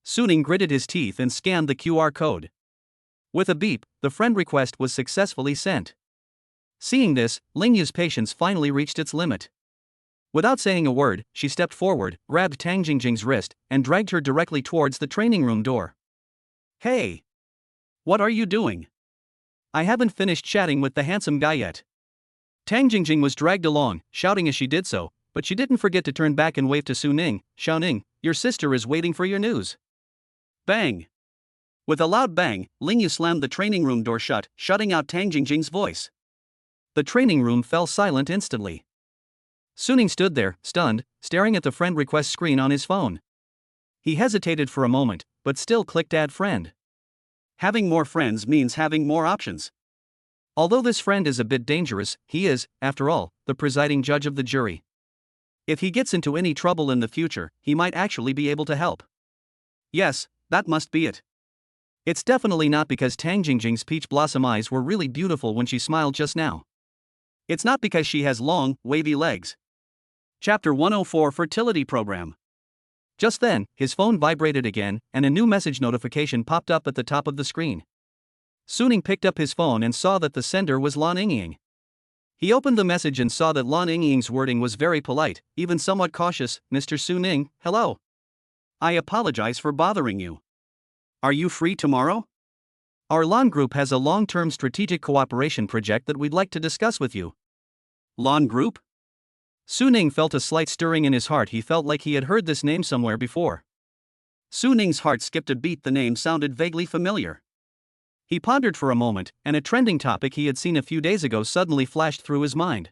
Su Ning gritted his teeth and scanned the QR code. With a beep, the friend request was successfully sent. Seeing this, Ling Yu's patience finally reached its limit. Without saying a word, she stepped forward, grabbed Tang Jingjing's wrist, and dragged her directly towards the training room door. Hey! What are you doing? I haven't finished chatting with the handsome guy yet. Tang Jingjing was dragged along, shouting as she did so, but she didn't forget to turn back and wave to Su Ning. Xiao Ning, your sister is waiting for your news. Bang! With a loud bang, Ling Yu slammed the training room door shut, shutting out Tang Jingjing's voice. The training room fell silent instantly. Su Ning stood there, stunned, staring at the friend request screen on his phone. He hesitated for a moment, but still clicked add friend. Having more friends means having more options. Although this friend is a bit dangerous, he is, after all, the presiding judge of the jury. If he gets into any trouble in the future, he might actually be able to help. Yes, that must be it. It's definitely not because Tang Jingjing's peach blossom eyes were really beautiful when she smiled just now. It's not because she has long, wavy legs. Chapter 104 Fertility Program. Just then, his phone vibrated again, and a new message notification popped up at the top of the screen. Su Ning picked up his phone and saw that the sender was Lan Yingying. He opened the message and saw that Lan Yingying's wording was very polite, even somewhat cautious. Mr. Su Ning, hello. I apologize for bothering you. Are you free tomorrow? Our Lan Group has a long-term strategic cooperation project that we'd like to discuss with you. Lan Group? Su Ning felt a slight stirring in his heart. He felt like he had heard this name somewhere before. Su Ning's heart skipped a beat. The name sounded vaguely familiar. He pondered for a moment, and a trending topic he had seen a few days ago suddenly flashed through his mind.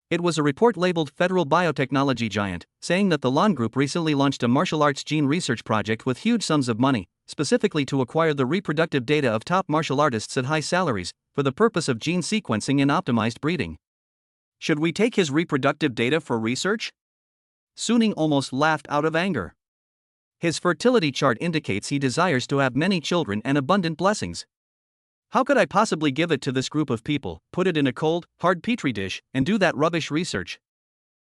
It was a report labeled Federal Biotechnology Giant, saying that the Lon Group recently launched a martial arts gene research project with huge sums of money, specifically to acquire the reproductive data of top martial artists at high salaries, for the purpose of gene sequencing and optimized breeding. Should we take his reproductive data for research? Suning almost laughed out of anger. His fertility chart indicates he desires to have many children and abundant blessings. How could I possibly give it to this group of people, put it in a cold, hard petri dish, and do that rubbish research?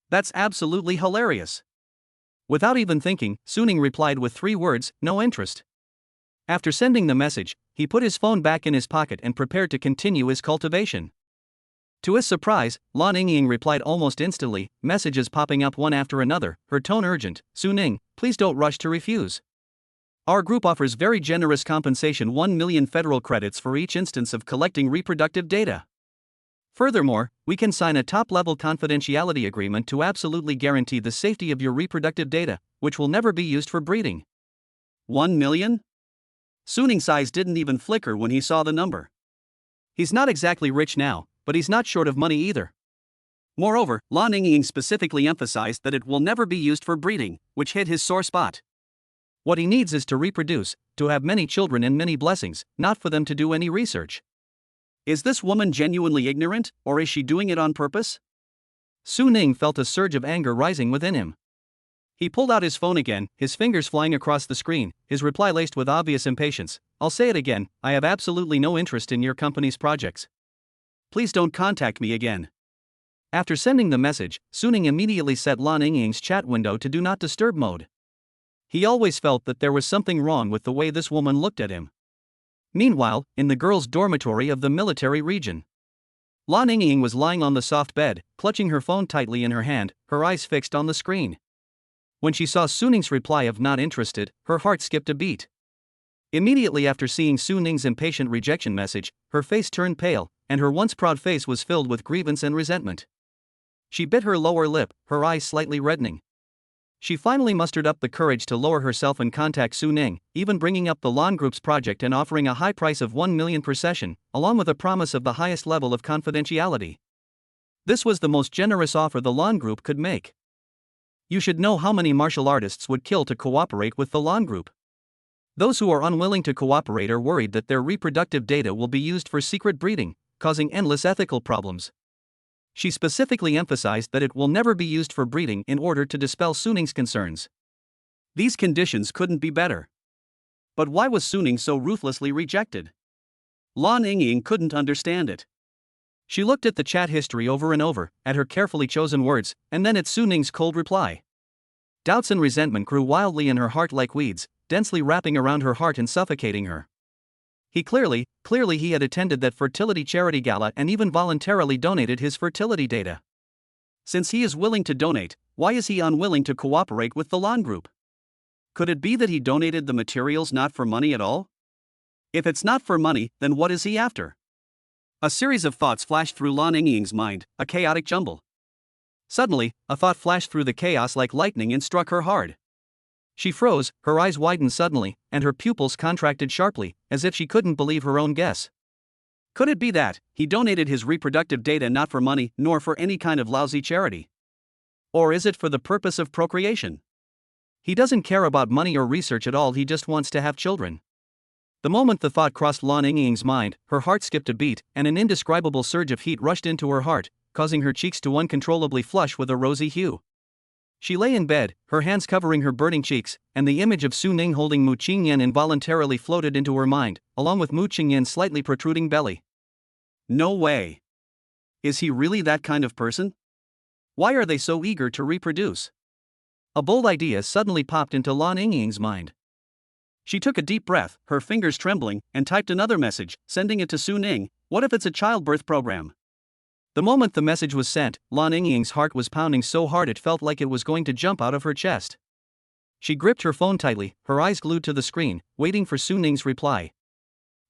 That's absolutely hilarious. Without even thinking, Suning replied with 3 words, no interest. After sending the message, he put his phone back in his pocket and prepared to continue his cultivation. To his surprise, Lan Yingying replied almost instantly, messages popping up one after another, her tone urgent. Suning, please don't rush to refuse. Our group offers very generous compensation, 1 million federal credits for each instance of collecting reproductive data. Furthermore, we can sign a top-level confidentiality agreement to absolutely guarantee the safety of your reproductive data, which will never be used for breeding. 1 million? Suning's eyes didn't even flicker when he saw the number. He's not exactly rich now, but he's not short of money either. Moreover, Lan Yingying specifically emphasized that it will never be used for breeding, which hit his sore spot. What he needs is to reproduce, to have many children and many blessings, not for them to do any research. Is this woman genuinely ignorant, or is she doing it on purpose? Suning felt a surge of anger rising within him. He pulled out his phone again, his fingers flying across the screen, his reply laced with obvious impatience. I'll say it again, I have absolutely no interest in your company's projects. Please don't contact me again. After sending the message, Suning immediately set Lan Yingying's chat window to Do Not Disturb mode. He always felt that there was something wrong with the way this woman looked at him. Meanwhile, in the girls' dormitory of the military region, Lan Yingying was lying on the soft bed, clutching her phone tightly in her hand, her eyes fixed on the screen. When she saw Suning's reply of not interested, her heart skipped a beat. Immediately after seeing Suning's impatient rejection message, her face turned pale, and her once proud face was filled with grievance and resentment. She bit her lower lip, her eyes slightly reddening. She finally mustered up the courage to lower herself and contact Suning, even bringing up the Lan Group's project and offering a high price of 1 million per session, along with a promise of the highest level of confidentiality. This was the most generous offer the Lan Group could make. You should know how many martial artists would kill to cooperate with the Lan Group. Those who are unwilling to cooperate are worried that their reproductive data will be used for secret breeding, causing endless ethical problems. She specifically emphasized that it will never be used for breeding in order to dispel Suning's concerns. These conditions couldn't be better. But why was Suning so ruthlessly rejected? Lan Yingying couldn't understand it. She looked at the chat history over and over, at her carefully chosen words, and then at Suning's cold reply. Doubts and resentment grew wildly in her heart like weeds, densely wrapping around her heart and suffocating her. He clearly he had attended that fertility charity gala and even voluntarily donated his fertility data. Since he is willing to donate, why is he unwilling to cooperate with the Lan Group? Could it be that he donated the materials not for money at all? If it's not for money, then what is he after? A series of thoughts flashed through Lan Yingying's mind, a chaotic jumble. Suddenly, a thought flashed through the chaos like lightning and struck her hard. She froze, her eyes widened suddenly, and her pupils contracted sharply, as if she couldn't believe her own guess. Could it be that he donated his reproductive data not for money nor for any kind of lousy charity? Or is it for the purpose of procreation? He doesn't care about money or research at all, he just wants to have children. The moment the thought crossed Lan Yingying's mind, her heart skipped a beat, and an indescribable surge of heat rushed into her heart, causing her cheeks to uncontrollably flush with a rosy hue. She lay in bed, her hands covering her burning cheeks, and the image of Suning holding Mu Qingyan involuntarily floated into her mind, along with Mu Qingyan's slightly protruding belly. No way. Is he really that kind of person? Why are they so eager to reproduce? A bold idea suddenly popped into Lan Yingying's mind. She took a deep breath, her fingers trembling, and typed another message, sending it to Suning. What if it's a childbirth program? The moment the message was sent, Lan Yingying's heart was pounding so hard it felt like it was going to jump out of her chest. She gripped her phone tightly, her eyes glued to the screen, waiting for Suning's reply.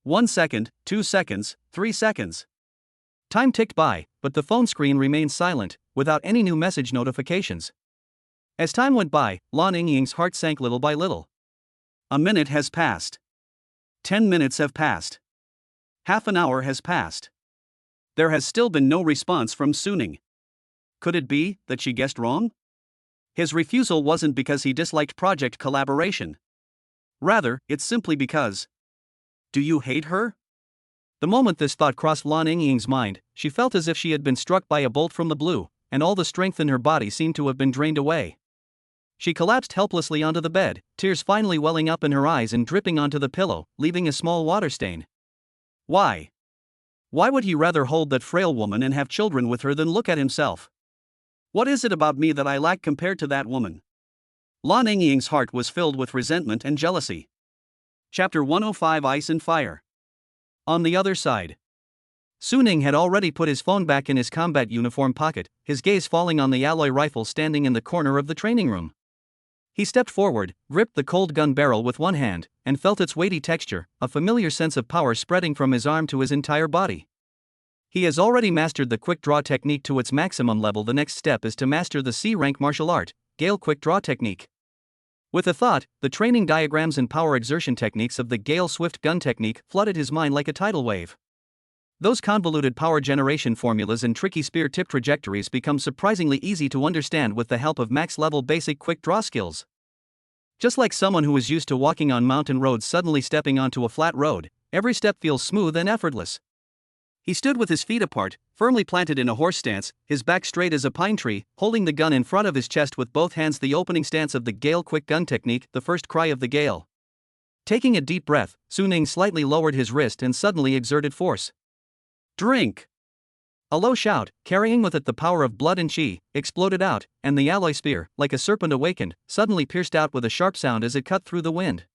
1 second, 2 seconds, 3 seconds. Time ticked by, but the phone screen remained silent, without any new message notifications. As time went by, Lan Yingying's heart sank little by little. A minute has passed. 10 minutes have passed. Half an hour has passed. There has still been no response from Suning. Could it be that she guessed wrong? His refusal wasn't because he disliked project collaboration. Rather, it's simply because. Do you hate her? The moment this thought crossed Lan Yingying's mind, she felt as if she had been struck by a bolt from the blue, and all the strength in her body seemed to have been drained away. She collapsed helplessly onto the bed, tears finally welling up in her eyes and dripping onto the pillow, leaving a small water stain. Why? Why would he rather hold that frail woman and have children with her than look at himself? What is it about me that I lack compared to that woman? Lan Yingying's heart was filled with resentment and jealousy. Chapter 105 Ice and Fire. On the other side. Suning had already put his phone back in his combat uniform pocket, his gaze falling on the alloy rifle standing in the corner of the training room. He stepped forward, gripped the cold gun barrel with one hand, and felt its weighty texture, a familiar sense of power spreading from his arm to his entire body. He has already mastered the quick draw technique to its maximum level. The next step is to master the C-rank martial art, Gale quick draw technique. With a thought, the training diagrams and power exertion techniques of the Gale Swift gun technique flooded his mind like a tidal wave. Those convoluted power generation formulas and tricky spear tip trajectories become surprisingly easy to understand with the help of max-level basic quick draw skills. Just like someone who is used to walking on mountain roads suddenly stepping onto a flat road, every step feels smooth and effortless. He stood with his feet apart, firmly planted in a horse stance, his back straight as a pine tree, holding the gun in front of his chest with both hands, the opening stance of the Gale quick gun technique, the first cry of the Gale. Taking a deep breath, Suning slightly lowered his wrist and suddenly exerted force. Drink! A low shout, carrying with it the power of blood and chi, exploded out, and the alloy spear, like a serpent awakened, suddenly pierced out with a sharp sound as it cut through the wind.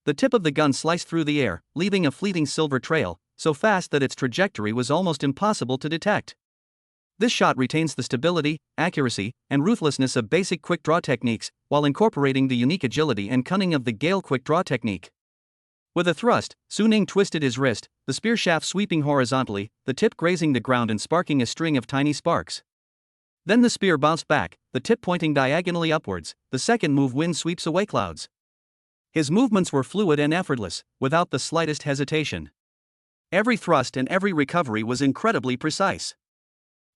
The tip of the gun sliced through the air, leaving a fleeting silver trail, so fast that its trajectory was almost impossible to detect. This shot retains the stability, accuracy, and ruthlessness of basic quick draw techniques, while incorporating the unique agility and cunning of the Gale quick draw technique. With a thrust, Suning twisted his wrist, the spear shaft sweeping horizontally, the tip grazing the ground and sparking a string of tiny sparks. Then the spear bounced back, the tip pointing diagonally upwards. The second move, wind sweeps away clouds. His movements were fluid and effortless, without the slightest hesitation. Every thrust and every recovery was incredibly precise.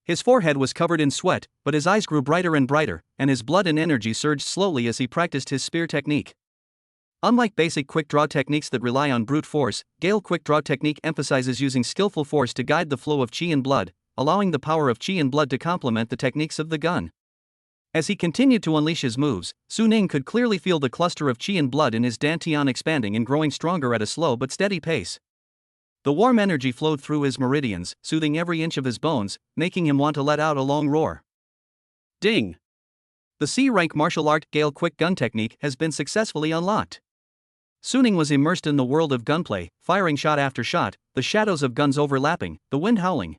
His forehead was covered in sweat, but his eyes grew brighter and brighter, and his blood and energy surged slowly as he practiced his spear technique. Unlike basic quick draw techniques that rely on brute force, Gale quick draw technique emphasizes using skillful force to guide the flow of chi and blood, allowing the power of chi and blood to complement the techniques of the gun. As he continued to unleash his moves, Suning could clearly feel the cluster of chi and blood in his dantian expanding and growing stronger at a slow but steady pace. The warm energy flowed through his meridians, soothing every inch of his bones, making him want to let out a long roar. Ding! The C-rank martial art Gale quick gun technique has been successfully unlocked. Suning was immersed in the world of gunplay, firing shot after shot, the shadows of guns overlapping, the wind howling.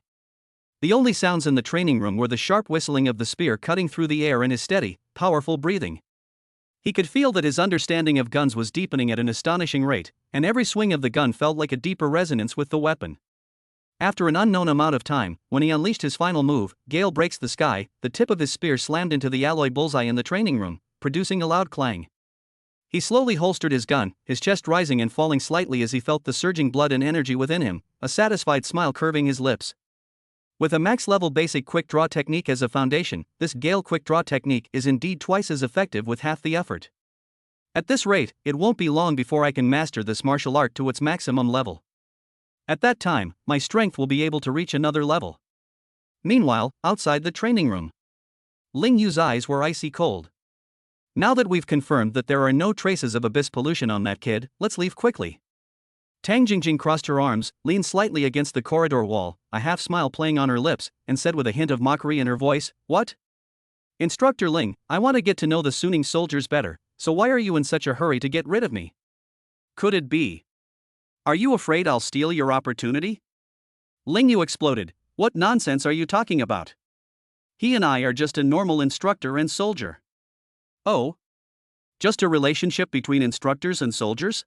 The only sounds in the training room were the sharp whistling of the spear cutting through the air and his steady, powerful breathing. He could feel that his understanding of guns was deepening at an astonishing rate, and every swing of the gun felt like a deeper resonance with the weapon. After an unknown amount of time, when he unleashed his final move, Gale Breaks the Sky, the tip of his spear slammed into the alloy bullseye in the training room, producing a loud clang. He slowly holstered his gun, his chest rising and falling slightly as he felt the surging blood and energy within him, a satisfied smile curving his lips. With a max-level basic quick draw technique as a foundation, this Gale quick draw technique is indeed twice as effective with half the effort. At this rate, it won't be long before I can master this martial art to its maximum level. At that time, my strength will be able to reach another level. Meanwhile, outside the training room, Ling Yu's eyes were icy cold. Now that we've confirmed that there are no traces of abyss pollution on that kid, let's leave quickly. Tang Jingjing crossed her arms, leaned slightly against the corridor wall, a half-smile playing on her lips, and said with a hint of mockery in her voice, "What? Instructor Ling, I want to get to know the Suning soldiers better, so why are you in such a hurry to get rid of me? Could it be? Are you afraid I'll steal your opportunity?" Ling Yu exploded. "What nonsense are you talking about? He and I are just a normal instructor and soldier." "Oh? Just a relationship between instructors and soldiers?"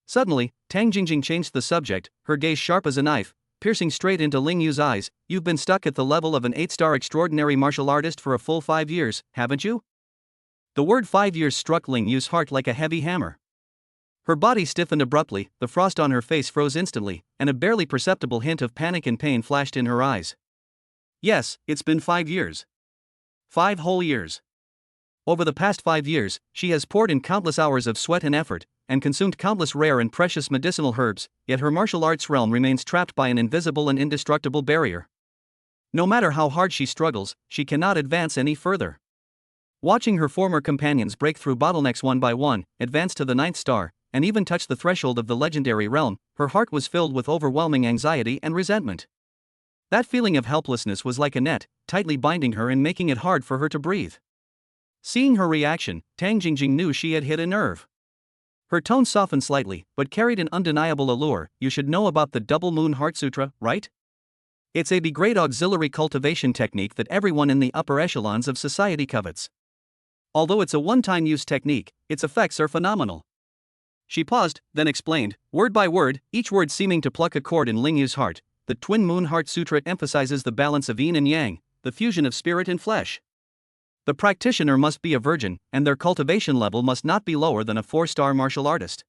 Suddenly, Tang Jingjing changed the subject, her gaze sharp as a knife, piercing straight into Ling Yu's eyes. "You've been stuck at the level of an 8-star extraordinary martial artist for a full 5 years, haven't you?" The word 5 years struck Ling Yu's heart like a heavy hammer. Her body stiffened abruptly, the frost on her face froze instantly, and a barely perceptible hint of panic and pain flashed in her eyes. Yes, it's been 5 years. 5 whole years. Over the past 5 years, she has poured in countless hours of sweat and effort, and consumed countless rare and precious medicinal herbs, yet her martial arts realm remains trapped by an invisible and indestructible barrier. No matter how hard she struggles, she cannot advance any further. Watching her former companions break through bottlenecks one by one, advance to the 9th star, and even touch the threshold of the legendary realm, her heart was filled with overwhelming anxiety and resentment. That feeling of helplessness was like a net, tightly binding her and making it hard for her to breathe. Seeing her reaction, Tang Jingjing knew she had hit a nerve. Her tone softened slightly, but carried an undeniable allure. You should know about the Double Moon Heart Sutra, right? It's a great auxiliary cultivation technique that everyone in the upper echelons of society covets. Although it's a one-time use technique, its effects are phenomenal. She paused, then explained, word by word, each word seeming to pluck a chord in Lingyu's heart. The Twin Moon Heart Sutra emphasizes the balance of yin and yang, the fusion of spirit and flesh. The practitioner must be a virgin, and their cultivation level must not be lower than a 4-star martial artist.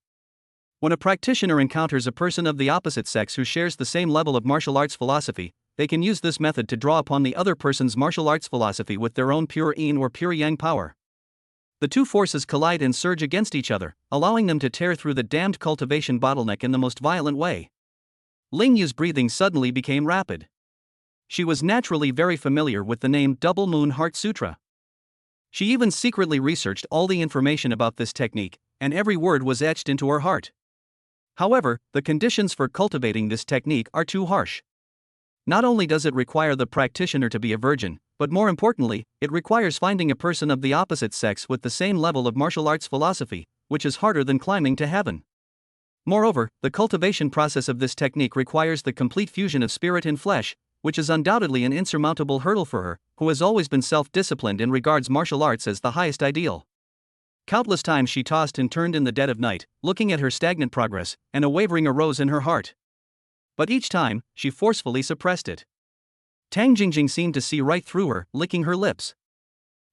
When a practitioner encounters a person of the opposite sex who shares the same level of martial arts philosophy, they can use this method to draw upon the other person's martial arts philosophy with their own pure yin or pure yang power. The two forces collide and surge against each other, allowing them to tear through the damned cultivation bottleneck in the most violent way. Lingyu's breathing suddenly became rapid. She was naturally very familiar with the name Double Moon Heart Sutra. She even secretly researched all the information about this technique, and every word was etched into her heart. However, the conditions for cultivating this technique are too harsh. Not only does it require the practitioner to be a virgin, but more importantly, it requires finding a person of the opposite sex with the same level of martial arts philosophy, which is harder than climbing to heaven. Moreover, the cultivation process of this technique requires the complete fusion of spirit and flesh, which is undoubtedly an insurmountable hurdle for her, who has always been self-disciplined and regards martial arts as the highest ideal. Countless times she tossed and turned in the dead of night, looking at her stagnant progress, and a wavering arose in her heart. But each time, she forcefully suppressed it. Tang Jingjing seemed to see right through her, licking her lips.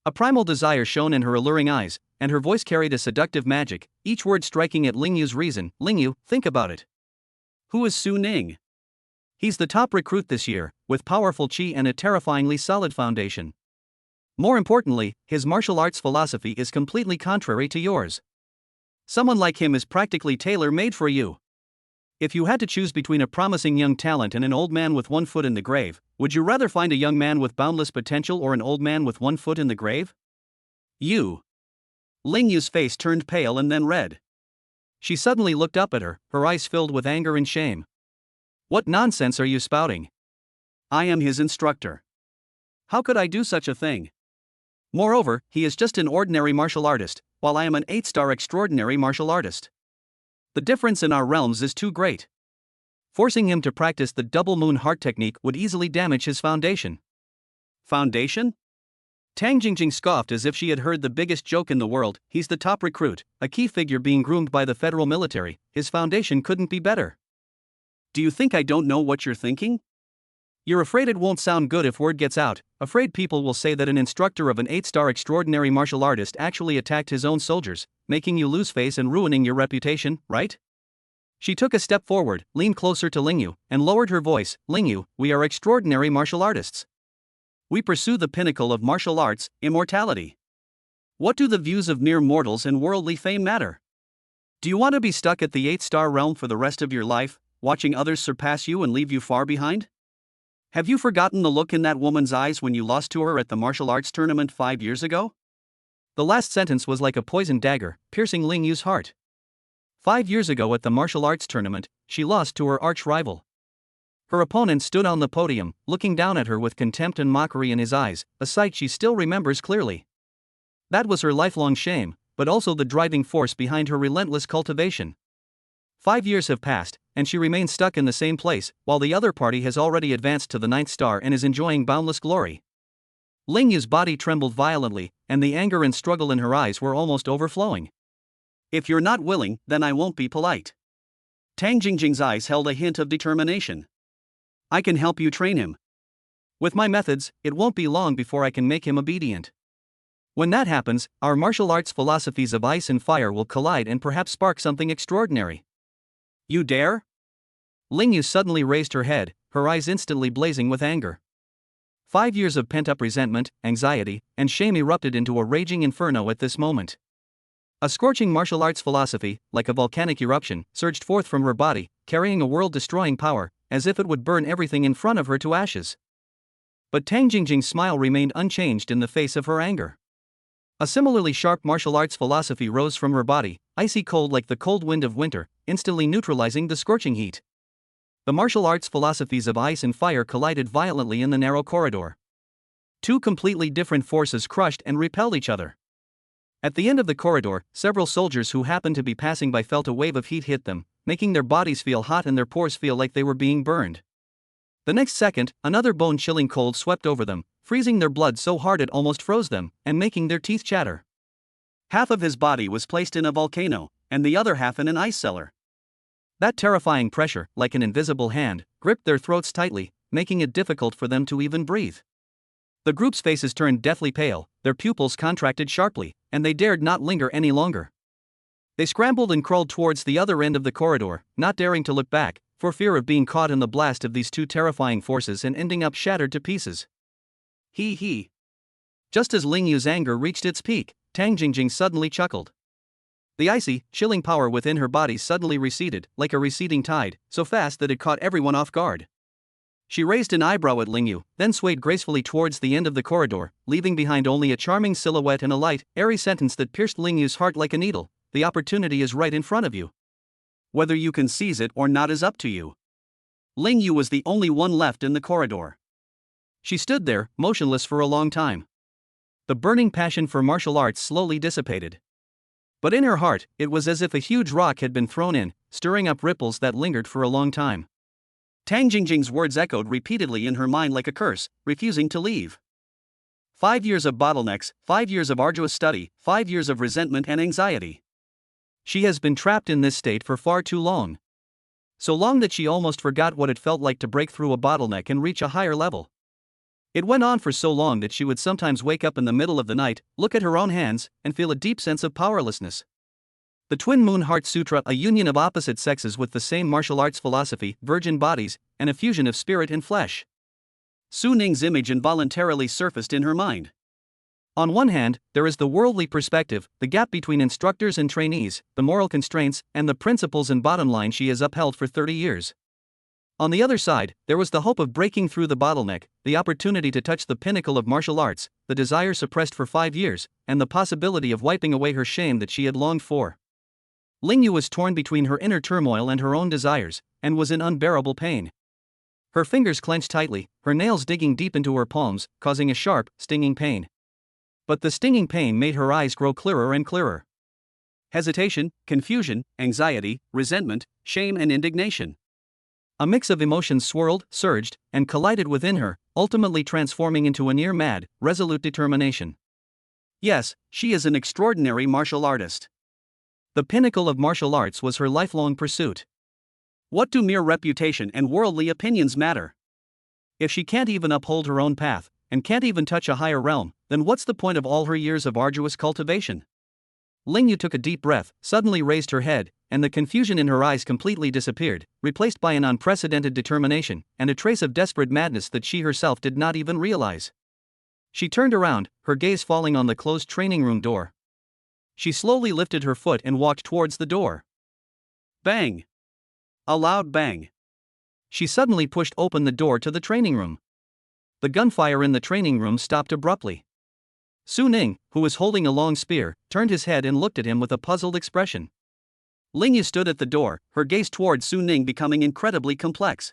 A primal desire shone in her alluring eyes, and her voice carried a seductive magic, each word striking at Lingyu's reason. Lingyu, think about it. Who is Su Ning? He's the top recruit this year, with powerful chi and a terrifyingly solid foundation. More importantly, his martial arts philosophy is completely contrary to yours. Someone like him is practically tailor-made for you. If you had to choose between a promising young talent and an old man with one foot in the grave, would you rather find a young man with boundless potential or an old man with one foot in the grave? You. Lingyu's face turned pale and then red. She suddenly looked up at her, her eyes filled with anger and shame. What nonsense are you spouting? I am his instructor. How could I do such a thing? Moreover, he is just an ordinary martial artist, while I am an 8-star extraordinary martial artist. The difference in our realms is too great. Forcing him to practice the Double Moon Heart technique would easily damage his foundation. Foundation? Tang Jingjing scoffed as if she had heard the biggest joke in the world. He's the top recruit, a key figure being groomed by the federal military. His foundation couldn't be better. Do you think I don't know what you're thinking? You're afraid it won't sound good if word gets out, afraid people will say that an instructor of an 8-star extraordinary martial artist actually attacked his own soldiers, making you lose face and ruining your reputation, right? She took a step forward, leaned closer to Lingyu, and lowered her voice. Lingyu, we are extraordinary martial artists. We pursue the pinnacle of martial arts, immortality. What do the views of mere mortals and worldly fame matter? Do you want to be stuck at the 8-star realm for the rest of your life, watching others surpass you and leave you far behind? Have you forgotten the look in that woman's eyes when you lost to her at the martial arts tournament 5 years ago? The last sentence was like a poisoned dagger, piercing Lingyu's heart. 5 years ago at the martial arts tournament, she lost to her arch-rival. Her opponent stood on the podium, looking down at her with contempt and mockery in his eyes, a sight she still remembers clearly. That was her lifelong shame, but also the driving force behind her relentless cultivation. 5 years have passed, and she remains stuck in the same place, while the other party has already advanced to the 9th star and is enjoying boundless glory. Lingyu's body trembled violently, and the anger and struggle in her eyes were almost overflowing. If you're not willing, then I won't be polite. Tang Jingjing's eyes held a hint of determination. I can help you train him. With my methods, it won't be long before I can make him obedient. When that happens, our martial arts philosophies of ice and fire will collide and perhaps spark something extraordinary. You dare? Ling Yu suddenly raised her head, her eyes instantly blazing with anger. 5 years of pent-up resentment, anxiety, and shame erupted into a raging inferno at this moment. A scorching martial arts philosophy, like a volcanic eruption, surged forth from her body, carrying a world-destroying power, as if it would burn everything in front of her to ashes. But Tang Jingjing's smile remained unchanged in the face of her anger. A similarly sharp martial arts philosophy rose from her body, icy cold like the cold wind of winter, instantly neutralizing the scorching heat. The martial arts philosophies of ice and fire collided violently in the narrow corridor. Two completely different forces crushed and repelled each other. At the end of the corridor, several soldiers who happened to be passing by felt a wave of heat hit them, making their bodies feel hot and their pores feel like they were being burned. The next second, another bone-chilling cold swept over them, freezing their blood so hard it almost froze them, and making their teeth chatter. Half of his body was placed in a volcano, and the other half in an ice cellar. That terrifying pressure, like an invisible hand, gripped their throats tightly, making it difficult for them to even breathe. The group's faces turned deathly pale, their pupils contracted sharply, and they dared not linger any longer. They scrambled and crawled towards the other end of the corridor, not daring to look back, for fear of being caught in the blast of these two terrifying forces and ending up shattered to pieces. He. Just as Ling Yu's anger reached its peak, Tang Jingjing suddenly chuckled. The icy, chilling power within her body suddenly receded, like a receding tide, so fast that it caught everyone off guard. She raised an eyebrow at Ling Yu, then swayed gracefully towards the end of the corridor, leaving behind only a charming silhouette and a light, airy sentence that pierced Ling Yu's heart like a needle: "The opportunity is right in front of you. Whether you can seize it or not is up to you." Ling Yu was the only one left in the corridor. She stood there, motionless for a long time. The burning passion for martial arts slowly dissipated. But in her heart, it was as if a huge rock had been thrown in, stirring up ripples that lingered for a long time. Tang Jingjing's words echoed repeatedly in her mind like a curse, refusing to leave. 5 years of bottlenecks, 5 years of arduous study, 5 years of resentment and anxiety. She has been trapped in this state for far too long. So long that she almost forgot what it felt like to break through a bottleneck and reach a higher level. It went on for so long that she would sometimes wake up in the middle of the night, look at her own hands, and feel a deep sense of powerlessness. The Twin Moon Heart Sutra, a union of opposite sexes with the same martial arts philosophy, virgin bodies, and a fusion of spirit and flesh. Su Ning's image involuntarily surfaced in her mind. On one hand, there is the worldly perspective, the gap between instructors and trainees, the moral constraints, and the principles and bottom line she has upheld for 30 years. On the other side, there was the hope of breaking through the bottleneck, the opportunity to touch the pinnacle of martial arts, the desire suppressed for 5 years, and the possibility of wiping away her shame that she had longed for. Ling Yu was torn between her inner turmoil and her own desires, and was in unbearable pain. Her fingers clenched tightly, her nails digging deep into her palms, causing a sharp, stinging pain. But the stinging pain made her eyes grow clearer and clearer. Hesitation, confusion, anxiety, resentment, shame and indignation. A mix of emotions swirled, surged, and collided within her, ultimately transforming into a near-mad, resolute determination. Yes, she is an extraordinary martial artist. The pinnacle of martial arts was her lifelong pursuit. What do mere reputation and worldly opinions matter? If she can't even uphold her own path, and can't even touch a higher realm, then what's the point of all her years of arduous cultivation? Ling Yu took a deep breath, suddenly raised her head, and the confusion in her eyes completely disappeared, replaced by an unprecedented determination, and a trace of desperate madness that she herself did not even realize. She turned around, her gaze falling on the closed training room door. She slowly lifted her foot and walked towards the door. Bang! A loud bang. She suddenly pushed open the door to the training room. The gunfire in the training room stopped abruptly. Su Ning, who was holding a long spear, turned his head and looked at him with a puzzled expression. Ling Yu stood at the door, her gaze towards Su Ning becoming incredibly complex.